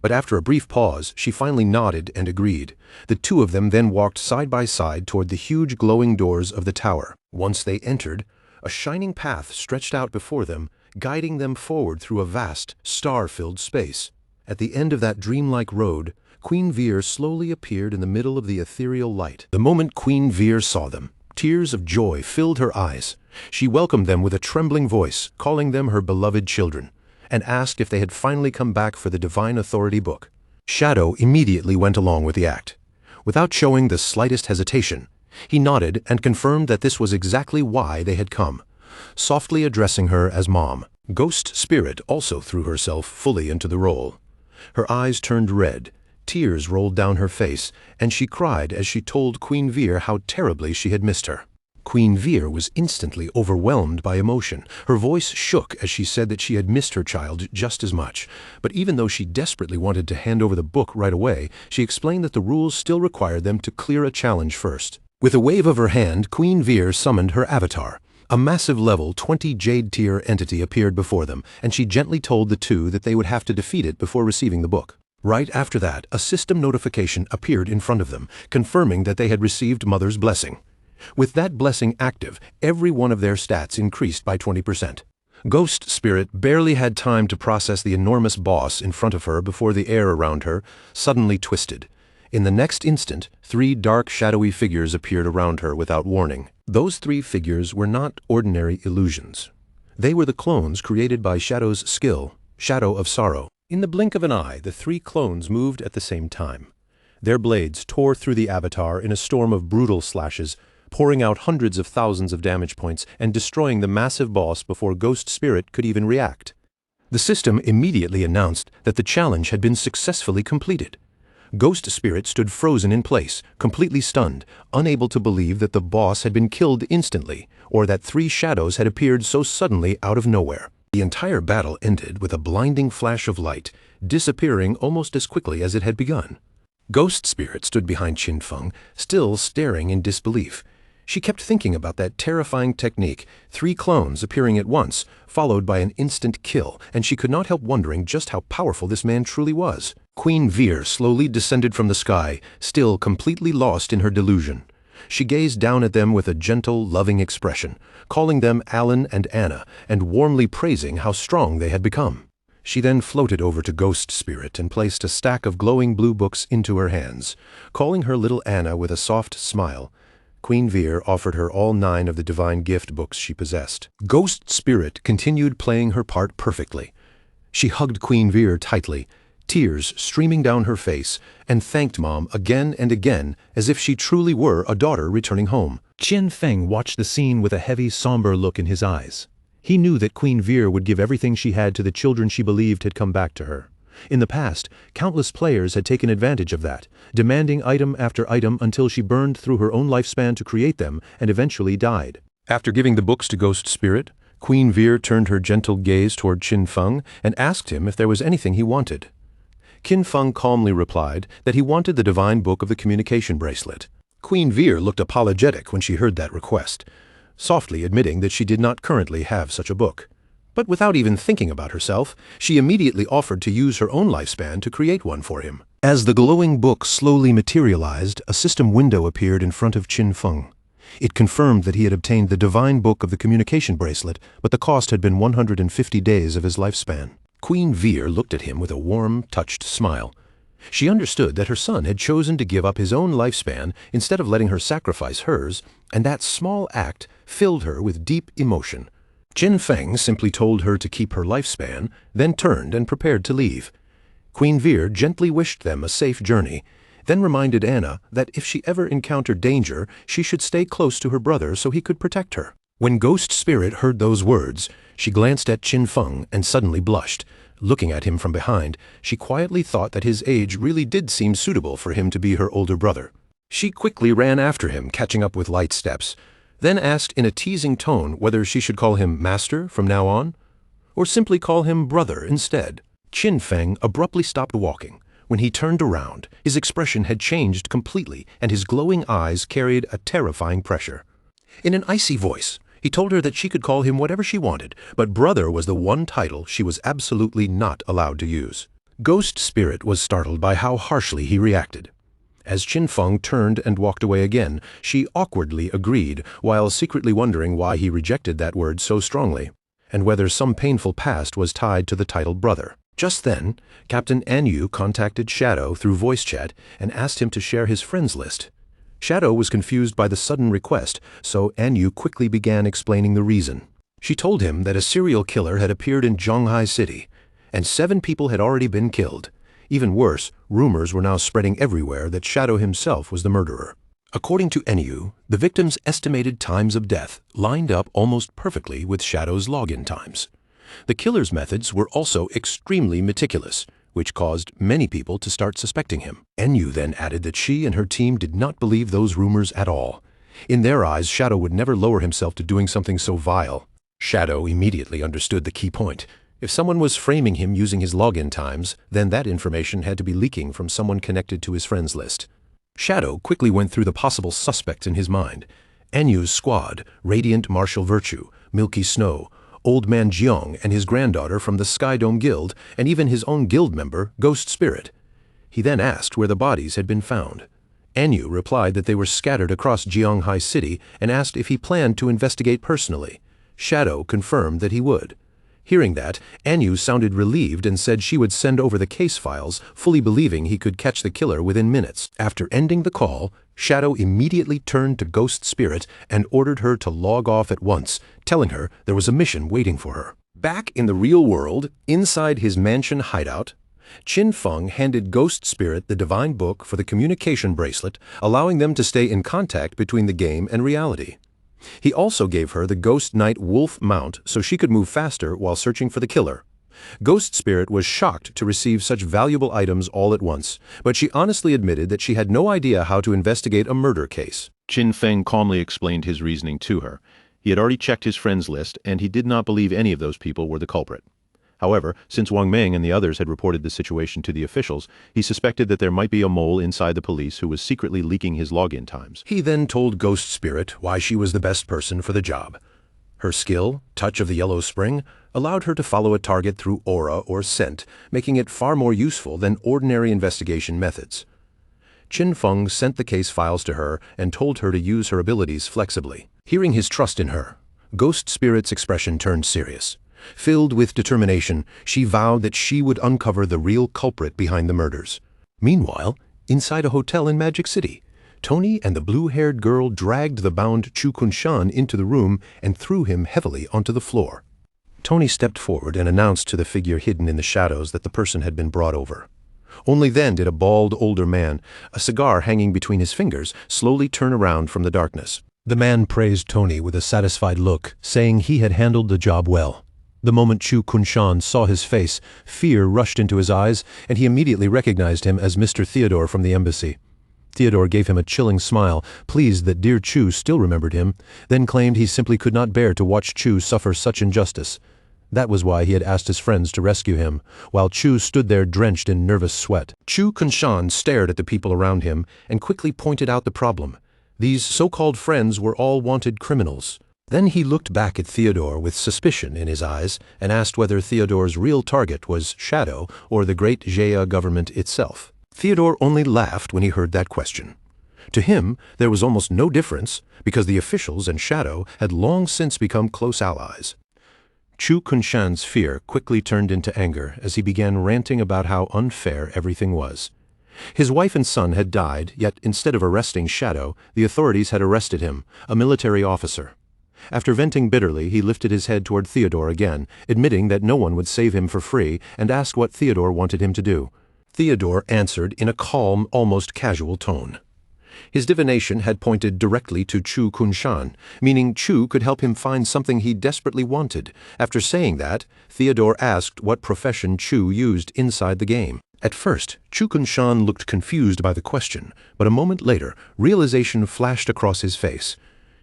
But after a brief pause, she finally nodded and agreed. The two of them then walked side by side toward the huge glowing doors of the tower. Once they entered, a shining path stretched out before them, guiding them forward through a vast, star-filled space. At the end of that dreamlike road, Queen Vir slowly appeared in the middle of the ethereal light. The moment Queen Vir saw them, tears of joy filled her eyes. She welcomed them with a trembling voice, calling them her beloved children, and asked if they had finally come back for the Divine Authority book. Shadow immediately went along with the act. Without showing the slightest hesitation, he nodded and confirmed that this was exactly why they had come, softly addressing her as Mom. Ghost Spirit also threw herself fully into the role. Her eyes turned red, tears rolled down her face, and she cried as she told Queen Vir how terribly she had missed her. Queen Vir was instantly overwhelmed by emotion. Her voice shook as she said that she had missed her child just as much. But even though she desperately wanted to hand over the book right away, she explained that the rules still required them to clear a challenge first. With a wave of her hand, Queen Vir summoned her avatar. A massive level 20 Jade Tier entity appeared before them, and she gently told the two that they would have to defeat it before receiving the book. Right after that, a system notification appeared in front of them, confirming that they had received Mother's blessing. With that blessing active, every one of their stats increased by 20%. Ghost Spirit barely had time to process the enormous boss in front of her before the air around her suddenly twisted. In the next instant, 3 dark, shadowy figures appeared around her without warning. Those 3 figures were not ordinary illusions. They were the clones created by Shadow's skill, Shadow of Sorrow. In the blink of an eye, the 3 clones moved at the same time. Their blades tore through the avatar in a storm of brutal slashes, pouring out hundreds of thousands of damage points and destroying the massive boss before Ghost Spirit could even react. The system immediately announced that the challenge had been successfully completed. Ghost Spirit stood frozen in place, completely stunned, unable to believe that the boss had been killed instantly, or that 3 shadows had appeared so suddenly out of nowhere. The entire battle ended with a blinding flash of light, disappearing almost as quickly as it had begun. Ghost Spirit stood behind Qin Feng, still staring in disbelief. She kept thinking about that terrifying technique, 3 clones appearing at once, followed by an instant kill, and she could not help wondering just how powerful this man truly was. Queen Vir slowly descended from the sky, still completely lost in her delusion. She gazed down at them with a gentle, loving expression, calling them Alan and Anna, and warmly praising how strong they had become. She then floated over to Ghost Spirit and placed a stack of glowing blue books into her hands, calling her little Anna with a soft smile. Queen Vir offered her all 9 of the divine gift books she possessed. Ghost Spirit continued playing her part perfectly. She hugged Queen Vir tightly, tears streaming down her face, and thanked Mom again and again as if she truly were a daughter returning home. Qian Feng watched the scene with a heavy, somber look in his eyes. He knew that Queen Vir would give everything she had to the children she believed had come back to her. In the past, countless players had taken advantage of that, demanding item after item until she burned through her own lifespan to create them and eventually died. After giving the books to Ghost Spirit, Queen Vir turned her gentle gaze toward Qian Feng and asked him if there was anything he wanted. Qian Feng calmly replied that he wanted the divine book of the communication bracelet. Queen Vir looked apologetic when she heard that request, softly admitting that she did not currently have such a book. But without even thinking about herself, she immediately offered to use her own lifespan to create one for him. As the glowing book slowly materialized, a system window appeared in front of Qian Feng. It confirmed that he had obtained the divine book of the communication bracelet, but the cost had been 150 days of his lifespan. Queen Vir looked at him with a warm, touched smile. She understood that her son had chosen to give up his own lifespan instead of letting her sacrifice hers, and that small act filled her with deep emotion. Qian Feng simply told her to keep her lifespan, then turned and prepared to leave. Queen Vir gently wished them a safe journey, then reminded Anna that if she ever encountered danger, she should stay close to her brother so he could protect her. When Ghost Spirit heard those words, she glanced at Qian Feng and suddenly blushed. Looking at him from behind, she quietly thought that his age really did seem suitable for him to be her older brother. She quickly ran after him, catching up with light steps, then asked in a teasing tone whether she should call him Master from now on, or simply call him Brother instead. Qian Feng abruptly stopped walking. When he turned around, his expression had changed completely, and his glowing eyes carried a terrifying pressure. In an icy voice, he told her that she could call him whatever she wanted, but Brother was the one title she was absolutely not allowed to use. Ghost Spirit was startled by how harshly he reacted. As Qian Feng turned and walked away again, she awkwardly agreed, while secretly wondering why he rejected that word so strongly, and whether some painful past was tied to the title Brother. Just then, Captain Anyu contacted Shadow through voice chat and asked him to share his friends list. Shadow was confused by the sudden request, so Anyu quickly began explaining the reason. She told him that a serial killer had appeared in Zhonghai City, and 7 people had already been killed. Even worse, rumors were now spreading everywhere that Shadow himself was the murderer. According to Anyu, the victims' estimated times of death lined up almost perfectly with Shadow's login times. The killer's methods were also extremely meticulous, which caused many people to start suspecting him. Anyu then added that she and her team did not believe those rumors at all. In their eyes, Shadow would never lower himself to doing something so vile. Shadow immediately understood the key point. If someone was framing him using his login times, then that information had to be leaking from someone connected to his friends list. Shadow quickly went through the possible suspects in his mind. Anyu's squad, Radiant Martial Virtue, Milky Snow, Old Man Jiang and his granddaughter from the Sky Dome Guild, and even his own guild member, Ghost Spirit. He then asked where the bodies had been found. Anyu replied that they were scattered across Zhonghai City and asked if he planned to investigate personally. Shadow confirmed that he would. Hearing that, Anyu sounded relieved and said she would send over the case files, fully believing he could catch the killer within minutes. After ending the call, Shadow immediately turned to Ghost Spirit and ordered her to log off at once, telling her there was a mission waiting for her. Back in the real world, inside his mansion hideout, Qian Feng handed Ghost Spirit the divine book for the communication bracelet, allowing them to stay in contact between the game and reality. He also gave her the Ghost Knight Wolf mount so she could move faster while searching for the killer. Ghost Spirit was shocked to receive such valuable items all at once, but she honestly admitted that she had no idea how to investigate a murder case. Qian Feng calmly explained his reasoning to her. He had already checked his friends list, and he did not believe any of those people were the culprit. However, since Wang Meng and the others had reported the situation to the officials, he suspected that there might be a mole inside the police who was secretly leaking his login times. He then told Ghost Spirit why she was the best person for the job. Her skill, Touch of the Yellow Spring, allowed her to follow a target through aura or scent, making it far more useful than ordinary investigation methods. Qin Feng sent the case files to her and told her to use her abilities flexibly. Hearing his trust in her, Ghost Spirit's expression turned serious. Filled with determination, she vowed that she would uncover the real culprit behind the murders. Meanwhile, inside a hotel in Magic City, Tony and the blue-haired girl dragged the bound Chu Kunshan into the room and threw him heavily onto the floor. Tony stepped forward and announced to the figure hidden in the shadows that the person had been brought over. Only then did a bald older man, a cigar hanging between his fingers, slowly turn around from the darkness. The man praised Tony with a satisfied look, saying he had handled the job well. The moment Chu Kunshan saw his face, fear rushed into his eyes, and he immediately recognized him as Mr. Theodore from the embassy. Theodore gave him a chilling smile, pleased that dear Chu still remembered him, then claimed he simply could not bear to watch Chu suffer such injustice. That was why he had asked his friends to rescue him, while Chu stood there drenched in nervous sweat. Chu Kunshan stared at the people around him and quickly pointed out the problem. These so-called friends were all wanted criminals. Then he looked back at Theodore with suspicion in his eyes and asked whether Theodore's real target was Shadow or the great Jaya government itself. Theodore only laughed when he heard that question. To him, there was almost no difference, because the officials and Shadow had long since become close allies. Chu Kunshan's fear quickly turned into anger as he began ranting about how unfair everything was. His wife and son had died, yet instead of arresting Shadow, the authorities had arrested him, a military officer. After venting bitterly, he lifted his head toward Theodore again, admitting that no one would save him for free, and asked what Theodore wanted him to do. Theodore answered in a calm, almost casual tone. His divination had pointed directly to Chu Kunshan, meaning Chu could help him find something he desperately wanted. After saying that, Theodore asked what profession Chu used inside the game. At first, Chu Kunshan looked confused by the question, but a moment later, realization flashed across his face.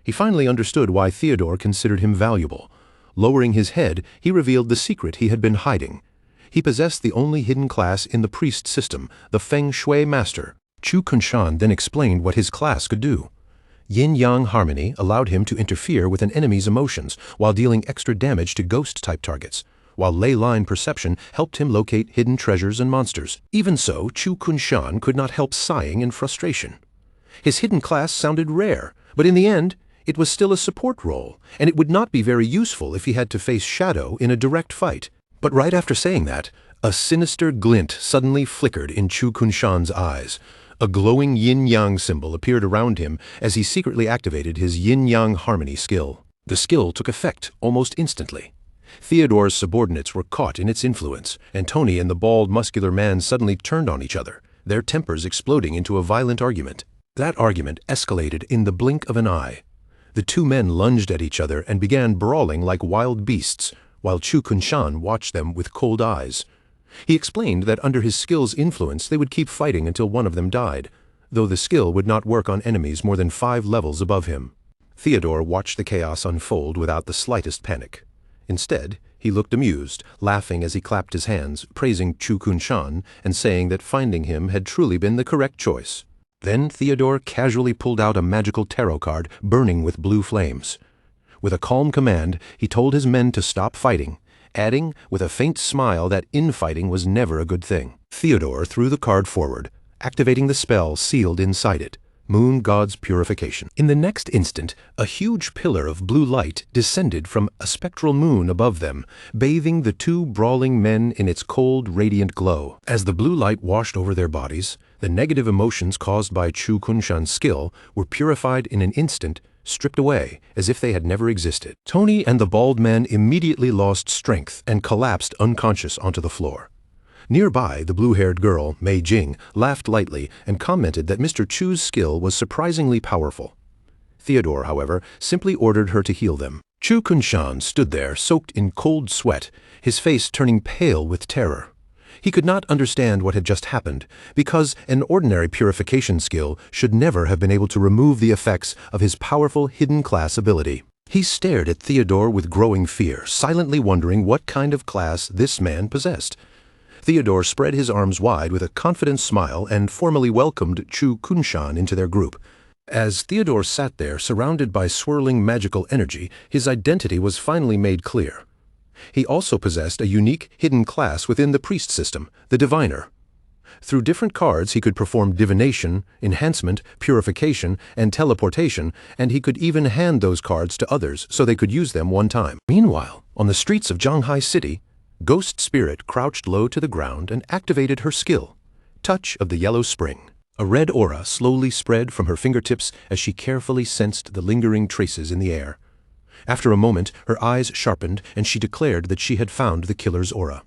He finally understood why Theodore considered him valuable. Lowering his head, he revealed the secret he had been hiding. He possessed the only hidden class in the priest system, the Feng Shui Master. Chu Kunshan then explained what his class could do. Yin-Yang Harmony allowed him to interfere with an enemy's emotions while dealing extra damage to ghost-type targets, while Ley-Line Perception helped him locate hidden treasures and monsters. Even so, Chu Kunshan could not help sighing in frustration. His hidden class sounded rare, but in the end, it was still a support role, and it would not be very useful if he had to face Shadow in a direct fight. But right after saying that, a sinister glint suddenly flickered in Chu Kunshan's eyes. A glowing yin-yang symbol appeared around him as he secretly activated his yin-yang harmony skill. The skill took effect almost instantly. Theodore's subordinates were caught in its influence, and Tony and the bald, muscular man suddenly turned on each other, their tempers exploding into a violent argument. That argument escalated in the blink of an eye. The two men lunged at each other and began brawling like wild beasts, while Chu Kunshan watched them with cold eyes. He explained that under his skill's influence they would keep fighting until one of them died, though the skill would not work on enemies more than 5 levels above him. Theodore watched the chaos unfold without the slightest panic. Instead, he looked amused, laughing as he clapped his hands, praising Chu Kunshan and saying that finding him had truly been the correct choice. Then Theodore casually pulled out a magical tarot card burning with blue flames. With a calm command, he told his men to stop fighting, adding with a faint smile that infighting was never a good thing. Theodore threw the card forward, activating the spell sealed inside it, Moon God's Purification. In the next instant, a huge pillar of blue light descended from a spectral moon above them, bathing the two brawling men in its cold, radiant glow. As the blue light washed over their bodies, the negative emotions caused by Chu Kunshan's skill were purified in an instant, stripped away as if they had never existed. Tony and the bald man immediately lost strength and collapsed unconscious onto the floor. Nearby, the blue-haired girl, Mei Jing, laughed lightly and commented that Mr. Chu's skill was surprisingly powerful. Theodore, however, simply ordered her to heal them. Chu Kunshan stood there, soaked in cold sweat, his face turning pale with terror. He could not understand what had just happened, because an ordinary purification skill should never have been able to remove the effects of his powerful hidden class ability. He stared at Theodore with growing fear, silently wondering what kind of class this man possessed. Theodore spread his arms wide with a confident smile and formally welcomed Chu Kunshan into their group. As Theodore sat there, surrounded by swirling magical energy, his identity was finally made clear. He also possessed a unique hidden class within the priest system, the Diviner. Through different cards he could perform divination, enhancement, purification, and teleportation, and he could even hand those cards to others so they could use them one time. Meanwhile, on the streets of Zhanghai City, Ghost Spirit crouched low to the ground and activated her skill, Touch of the Yellow Spring. A red aura slowly spread from her fingertips as she carefully sensed the lingering traces in the air. After a moment, her eyes sharpened and she declared that she had found the killer's aura.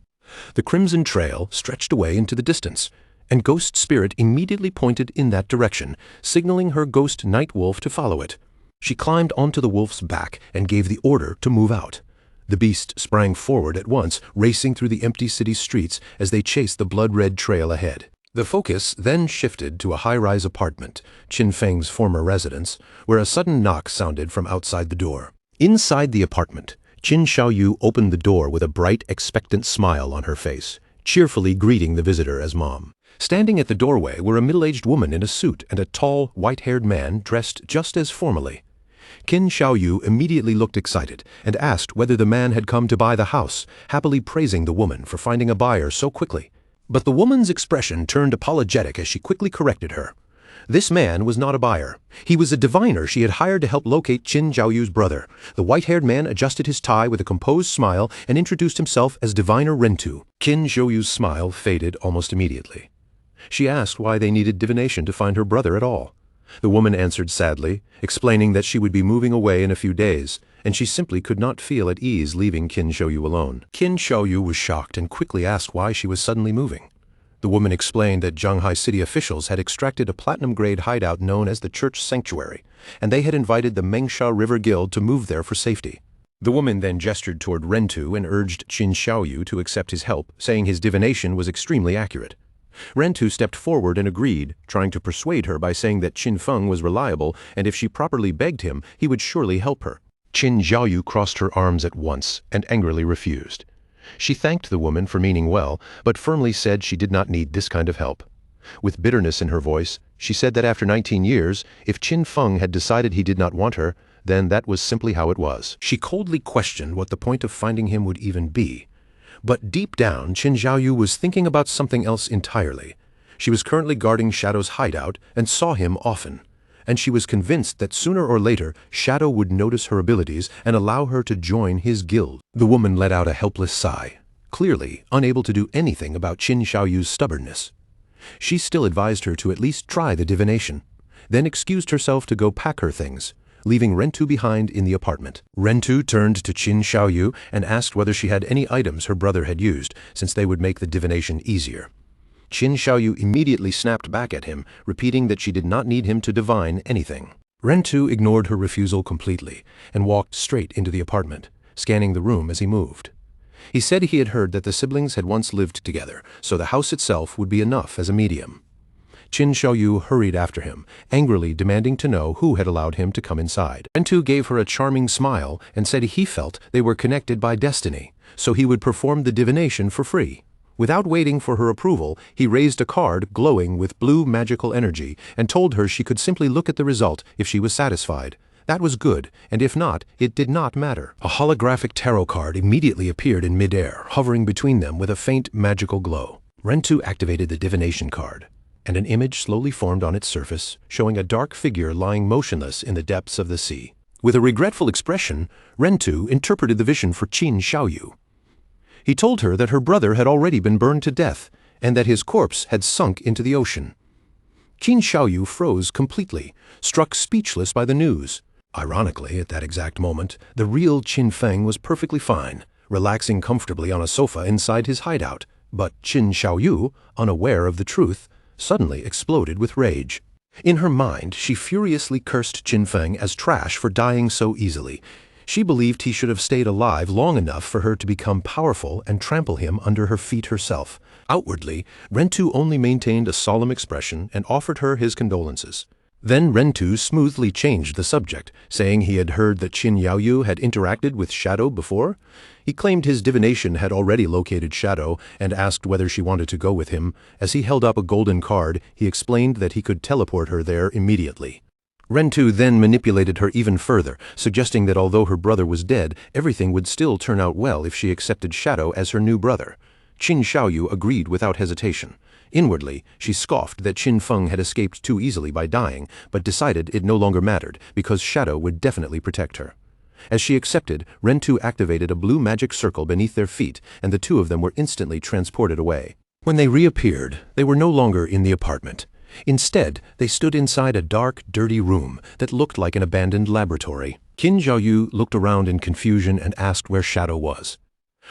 The crimson trail stretched away into the distance, and Ghost Spirit immediately pointed in that direction, signaling her ghost night wolf to follow it. She climbed onto the wolf's back and gave the order to move out. The beast sprang forward at once, racing through the empty city streets as they chased the blood-red trail ahead. The focus then shifted to a high-rise apartment, Qin Feng's former residence, where a sudden knock sounded from outside the door. Inside the apartment, Qin Xiaoyu opened the door with a bright, expectant smile on her face, cheerfully greeting the visitor as Mom. Standing at the doorway were a middle-aged woman in a suit and a tall, white-haired man dressed just as formally. Qin Xiaoyu immediately looked excited and asked whether the man had come to buy the house, happily praising the woman for finding a buyer so quickly. But the woman's expression turned apologetic as she quickly corrected her. This man was not a buyer. He was a diviner she had hired to help locate Qin Xiaoyu's brother. The white-haired man adjusted his tie with a composed smile and introduced himself as Diviner Rentu. Qin Xiaoyu's smile faded almost immediately. She asked why they needed divination to find her brother at all. The woman answered sadly, explaining that she would be moving away in a few days, and she simply could not feel at ease leaving Qin Xiaoyu alone. Qin Xiaoyu was shocked and quickly asked why she was suddenly moving. The woman explained that Zhanghai City officials had extracted a platinum-grade hideout known as the Church Sanctuary, and they had invited the Mengsha River Guild to move there for safety. The woman then gestured toward Rentu and urged Qin Xiaoyu to accept his help, saying his divination was extremely accurate. Rentu stepped forward and agreed, trying to persuade her by saying that Qin Feng was reliable and if she properly begged him, he would surely help her. Qin Xiaoyu crossed her arms at once and angrily refused. She thanked the woman for meaning well, but firmly said she did not need this kind of help. With bitterness in her voice, she said that after 19 years, if Qin Feng had decided he did not want her, then that was simply how it was. She coldly questioned what the point of finding him would even be. But deep down, Qin Xiaoyu was thinking about something else entirely. She was currently guarding Shadow's hideout and saw him often, and she was convinced that sooner or later Shadow would notice her abilities and allow her to join his guild. The woman let out a helpless sigh, clearly unable to do anything about Qin Xiaoyu's stubbornness. She still advised her to at least try the divination, then excused herself to go pack her things, leaving Rentu behind in the apartment. Rentu turned to Qin Xiaoyu and asked whether she had any items her brother had used, since they would make the divination easier. Qin Xiaoyu immediately snapped back at him, repeating that she did not need him to divine anything. Rentu ignored her refusal completely and walked straight into the apartment, scanning the room as he moved. He said he had heard that the siblings had once lived together, so the house itself would be enough as a medium. Qin Xiaoyu hurried after him, angrily demanding to know who had allowed him to come inside. Rentu gave her a charming smile and said he felt they were connected by destiny, so he would perform the divination for free. Without waiting for her approval, he raised a card glowing with blue magical energy and told her she could simply look at the result if she was satisfied. That was good, and if not, it did not matter. A holographic tarot card immediately appeared in midair, hovering between them with a faint magical glow. Rentu activated the divination card, and an image slowly formed on its surface, showing a dark figure lying motionless in the depths of the sea. With a regretful expression, Rentu interpreted the vision for Qin Xiaoyu. He told her that her brother had already been burned to death, and that his corpse had sunk into the ocean. Qin Xiaoyu froze completely, struck speechless by the news. Ironically, at that exact moment, the real Qin Feng was perfectly fine, relaxing comfortably on a sofa inside his hideout, but Qin Xiaoyu, unaware of the truth, suddenly exploded with rage. In her mind, she furiously cursed Qin Feng as trash for dying so easily. She believed he should have stayed alive long enough for her to become powerful and trample him under her feet herself. Outwardly, Rentu only maintained a solemn expression and offered her his condolences. Then Rentu smoothly changed the subject, saying he had heard that Qin Xiaoyu had interacted with Shadow before. He claimed his divination had already located Shadow and asked whether she wanted to go with him. As he held up a golden card, he explained that he could teleport her there immediately. Rentu then manipulated her even further, suggesting that although her brother was dead, everything would still turn out well if she accepted Shadow as her new brother. Qin Xiaoyu agreed without hesitation. Inwardly, she scoffed that Qin Feng had escaped too easily by dying, but decided it no longer mattered, because Shadow would definitely protect her. As she accepted, Rentu activated a blue magic circle beneath their feet, and the two of them were instantly transported away. When they reappeared, they were no longer in the apartment. Instead, they stood inside a dark, dirty room that looked like an abandoned laboratory. Qin Zhaoyu looked around in confusion and asked where Shadow was.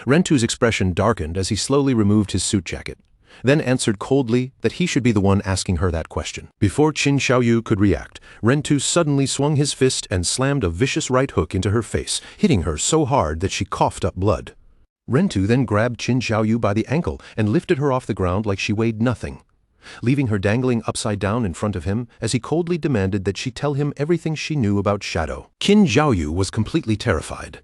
Rentu's expression darkened as he slowly removed his suit jacket, then answered coldly that he should be the one asking her that question. Before Qin Zhaoyu could react, Rentu suddenly swung his fist and slammed a vicious right hook into her face, hitting her so hard that she coughed up blood. Rentu then grabbed Qin Zhaoyu by the ankle and lifted her off the ground like she weighed nothing, leaving her dangling upside down in front of him as he coldly demanded that she tell him everything she knew about Shadow. Qin Zhaoyu was completely terrified.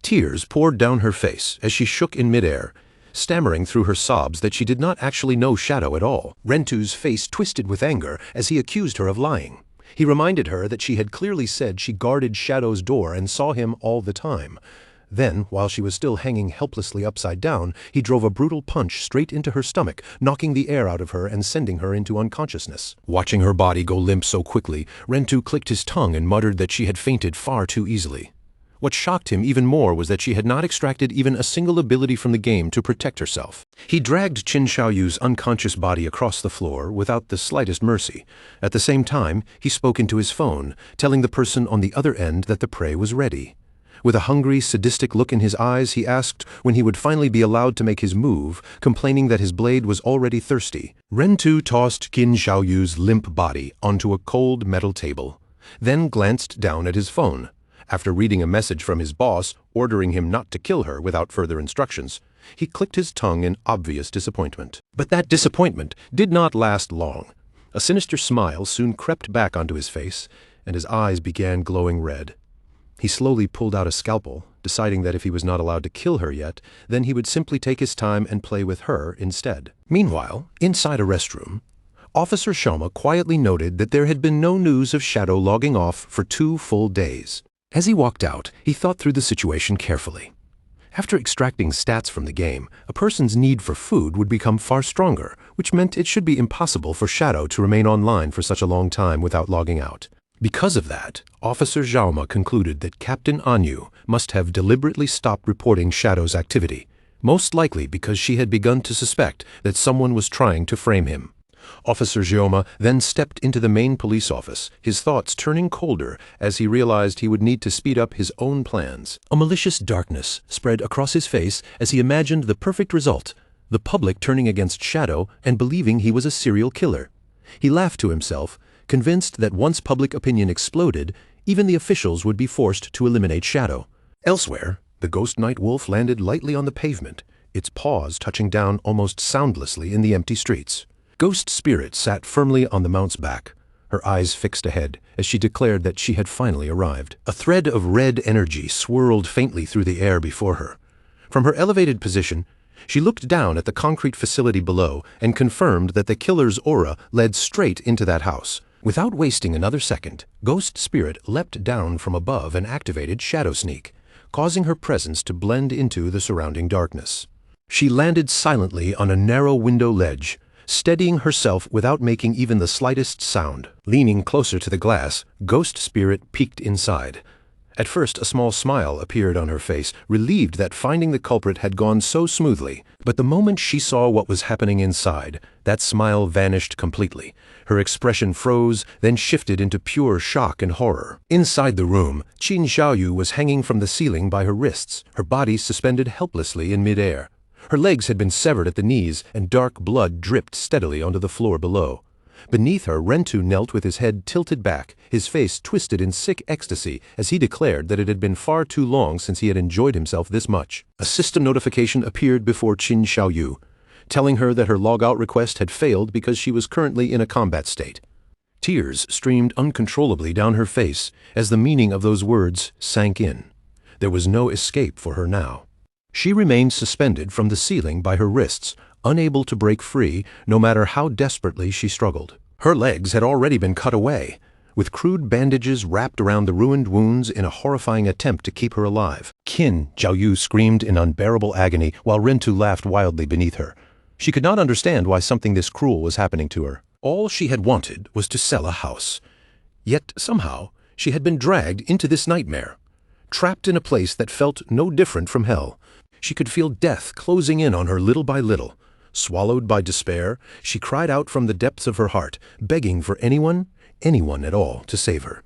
Tears poured down her face as she shook in midair, stammering through her sobs that she did not actually know Shadow at all. Rentu's face twisted with anger as he accused her of lying. He reminded her that she had clearly said she guarded Shadow's door and saw him all the time. Then, while she was still hanging helplessly upside down, he drove a brutal punch straight into her stomach, knocking the air out of her and sending her into unconsciousness. Watching her body go limp so quickly, Rentu clicked his tongue and muttered that she had fainted far too easily. What shocked him even more was that she had not extracted even a single ability from the game to protect herself. He dragged Qin Zhaoyu's unconscious body across the floor without the slightest mercy. At the same time, he spoke into his phone, telling the person on the other end that the prey was ready. With a hungry, sadistic look in his eyes, he asked when he would finally be allowed to make his move, complaining that his blade was already thirsty. Rentu tossed Qin Zhaoyu's limp body onto a cold metal table, then glanced down at his phone. After reading a message from his boss ordering him not to kill her without further instructions, he clicked his tongue in obvious disappointment. But that disappointment did not last long. A sinister smile soon crept back onto his face, and his eyes began glowing red. He slowly pulled out a scalpel, deciding that if he was not allowed to kill her yet, then he would simply take his time and play with her instead. Meanwhile, inside a restroom, Officer Sharma quietly noted that there had been no news of Shadow logging off for 2 full days. As he walked out, he thought through the situation carefully. After extracting stats from the game, a person's need for food would become far stronger, which meant it should be impossible for Shadow to remain online for such a long time without logging out. Because of that, Officer Zhaoma concluded that Captain Anyu must have deliberately stopped reporting Shadow's activity, most likely because she had begun to suspect that someone was trying to frame him. Officer Zhaoma then stepped into the main police office, his thoughts turning colder as he realized he would need to speed up his own plans. A malicious darkness spread across his face as he imagined the perfect result, the public turning against Shadow and believing he was a serial killer. He laughed to himself, convinced that once public opinion exploded, even the officials would be forced to eliminate Shadow. Elsewhere, the Ghost Night Wolf landed lightly on the pavement, its paws touching down almost soundlessly in the empty streets. Ghost Spirit sat firmly on the mount's back, her eyes fixed ahead as she declared that she had finally arrived. A thread of red energy swirled faintly through the air before her. From her elevated position, she looked down at the concrete facility below and confirmed that the killer's aura led straight into that house. Without wasting another second, Ghost Spirit leapt down from above and activated Shadow Sneak, causing her presence to blend into the surrounding darkness. She landed silently on a narrow window ledge, steadying herself without making even the slightest sound. Leaning closer to the glass, Ghost Spirit peeked inside. At first, a small smile appeared on her face, relieved that finding the culprit had gone so smoothly. But the moment she saw what was happening inside, that smile vanished completely. Her expression froze, then shifted into pure shock and horror. Inside the room, Qin Zhaoyu was hanging from the ceiling by her wrists, her body suspended helplessly in midair. Her legs had been severed at the knees, and dark blood dripped steadily onto the floor below. Beneath her, Rentu knelt with his head tilted back, his face twisted in sick ecstasy as he declared that it had been far too long since he had enjoyed himself this much. A system notification appeared before Qin Zhaoyu, telling her that her logout request had failed because she was currently in a combat state. Tears streamed uncontrollably down her face as the meaning of those words sank in. There was no escape for her now. She remained suspended from the ceiling by her wrists, unable to break free no matter how desperately she struggled. Her legs had already been cut away, with crude bandages wrapped around the ruined wounds in a horrifying attempt to keep her alive. Qin Zhaoyu screamed in unbearable agony while Rentu laughed wildly beneath her. She could not understand why something this cruel was happening to her. All she had wanted was to sell a house. Yet, somehow, she had been dragged into this nightmare. Trapped in a place that felt no different from hell. She could feel death closing in on her little by little. Swallowed by despair, she cried out from the depths of her heart, begging for anyone at all, to save her.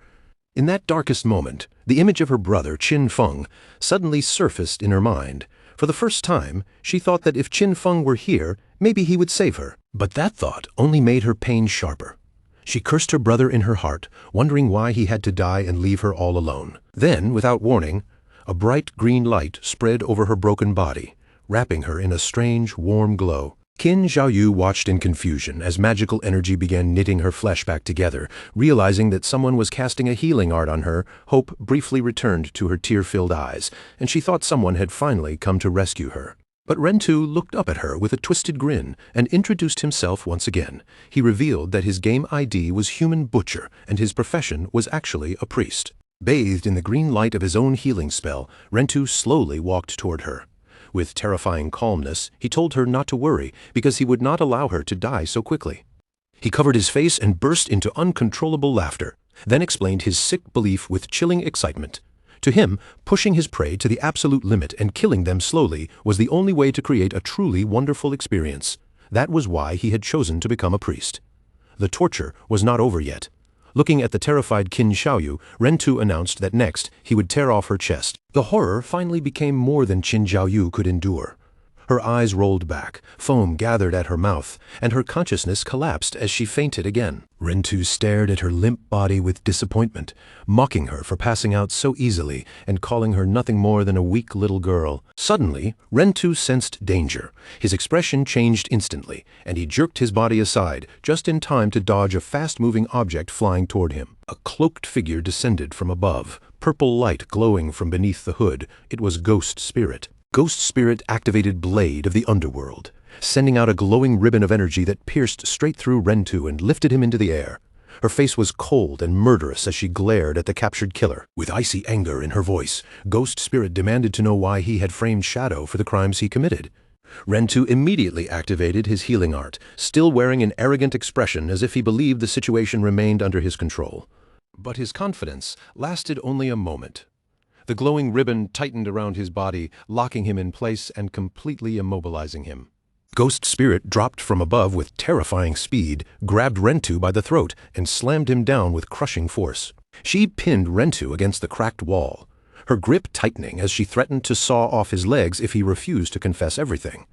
In that darkest moment, the image of her brother, Qin Feng, suddenly surfaced in her mind. For the first time, she thought that if Qin Feng were here, maybe he would save her. But that thought only made her pain sharper. She cursed her brother in her heart, wondering why he had to die and leave her all alone. Then, without warning, a bright green light spread over her broken body, wrapping her in a strange, warm glow. Qin Xiaoyu watched in confusion as magical energy began knitting her flesh back together. Realizing that someone was casting a healing art on her, hope briefly returned to her tear-filled eyes, and she thought someone had finally come to rescue her. But Rentu looked up at her with a twisted grin and introduced himself once again. He revealed that his game ID was Human Butcher and his profession was actually a priest. Bathed in the green light of his own healing spell, Rentu slowly walked toward her. With terrifying calmness, he told her not to worry because he would not allow her to die so quickly. He covered his face and burst into uncontrollable laughter, then explained his sick belief with chilling excitement. To him, pushing his prey to the absolute limit and killing them slowly was the only way to create a truly wonderful experience. That was why he had chosen to become a priest. The torture was not over yet. Looking at the terrified Qin Xiaoyu, Rentu announced that next he would tear off her chest. The horror finally became more than Qin Xiaoyu could endure. Her eyes rolled back, foam gathered at her mouth, and her consciousness collapsed as she fainted again. Rentu stared at her limp body with disappointment, mocking her for passing out so easily and calling her nothing more than a weak little girl. Suddenly, Rentu sensed danger. His expression changed instantly, and he jerked his body aside, just in time to dodge a fast-moving object flying toward him. A cloaked figure descended from above, purple light glowing from beneath the hood. It was Ghost Spirit. Ghost Spirit activated Blade of the Underworld, sending out a glowing ribbon of energy that pierced straight through Rentu and lifted him into the air. Her face was cold and murderous as she glared at the captured killer. With icy anger in her voice, Ghost Spirit demanded to know why he had framed Shadow for the crimes he committed. Rentu immediately activated his healing art, still wearing an arrogant expression as if he believed the situation remained under his control. But his confidence lasted only a moment. The glowing ribbon tightened around his body, locking him in place and completely immobilizing him. Ghost Spirit dropped from above with terrifying speed, grabbed Rentu by the throat, and slammed him down with crushing force. She pinned Rentu against the cracked wall, her grip tightening as she threatened to saw off his legs if he refused to confess everything.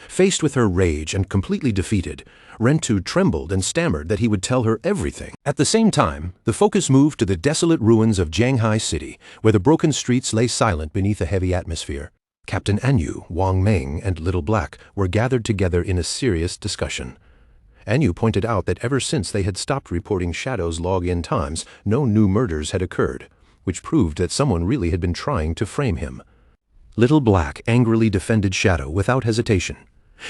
Faced with her rage and completely defeated, Rentu trembled and stammered that he would tell her everything. At the same time, the focus moved to the desolate ruins of Jianghai City, where the broken streets lay silent beneath a heavy atmosphere. Captain Anyu, Wang Meng, and Little Black were gathered together in a serious discussion. Anyu pointed out that ever since they had stopped reporting Shadow's log-in times, no new murders had occurred, which proved that someone really had been trying to frame him. Little Black angrily defended Shadow without hesitation.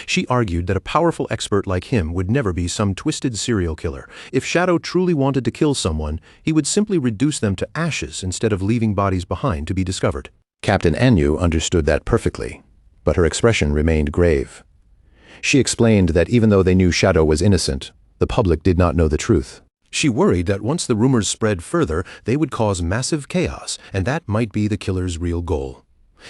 She argued that a powerful expert like him would never be some twisted serial killer. If Shadow truly wanted to kill someone, he would simply reduce them to ashes instead of leaving bodies behind to be discovered. Captain Anyu understood that perfectly, but her expression remained grave. She explained that even though they knew Shadow was innocent, the public did not know the truth. She worried that once the rumors spread further, they would cause massive chaos, and that might be the killer's real goal.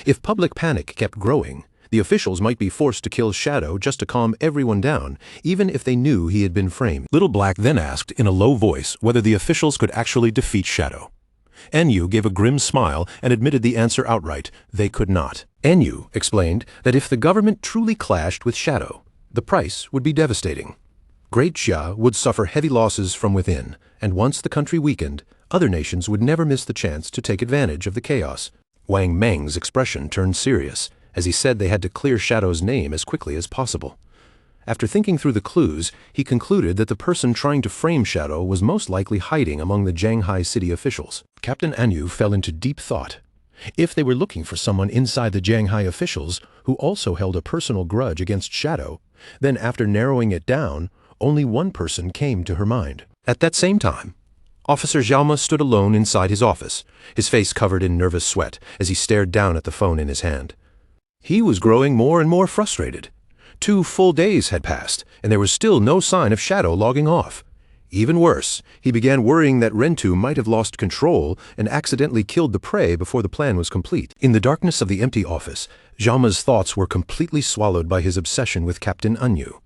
If public panic kept growing, the officials might be forced to kill Shadow just to calm everyone down, even if they knew he had been framed. Little Black then asked in a low voice whether the officials could actually defeat Shadow. Enyu gave a grim smile and admitted the answer outright: they could not. Enyu explained that if the government truly clashed with Shadow, the price would be devastating. Great Xia would suffer heavy losses from within, and once the country weakened, other nations would never miss the chance to take advantage of the chaos. Wang Meng's expression turned serious, as he said they had to clear Shadow's name as quickly as possible. After thinking through the clues, he concluded that the person trying to frame Shadow was most likely hiding among the Jianghai City officials. Captain Anyu fell into deep thought. If they were looking for someone inside the Jianghai officials who also held a personal grudge against Shadow, then after narrowing it down, only one person came to her mind. At that same time, Officer Xiaoma stood alone inside his office, his face covered in nervous sweat as he stared down at the phone in his hand. He was growing more and more frustrated. 2 full days had passed, and there was still no sign of Shadow logging off. Even worse, he began worrying that Rentu might have lost control and accidentally killed the prey before the plan was complete. In the darkness of the empty office, Jaume's thoughts were completely swallowed by his obsession with Captain Anyu.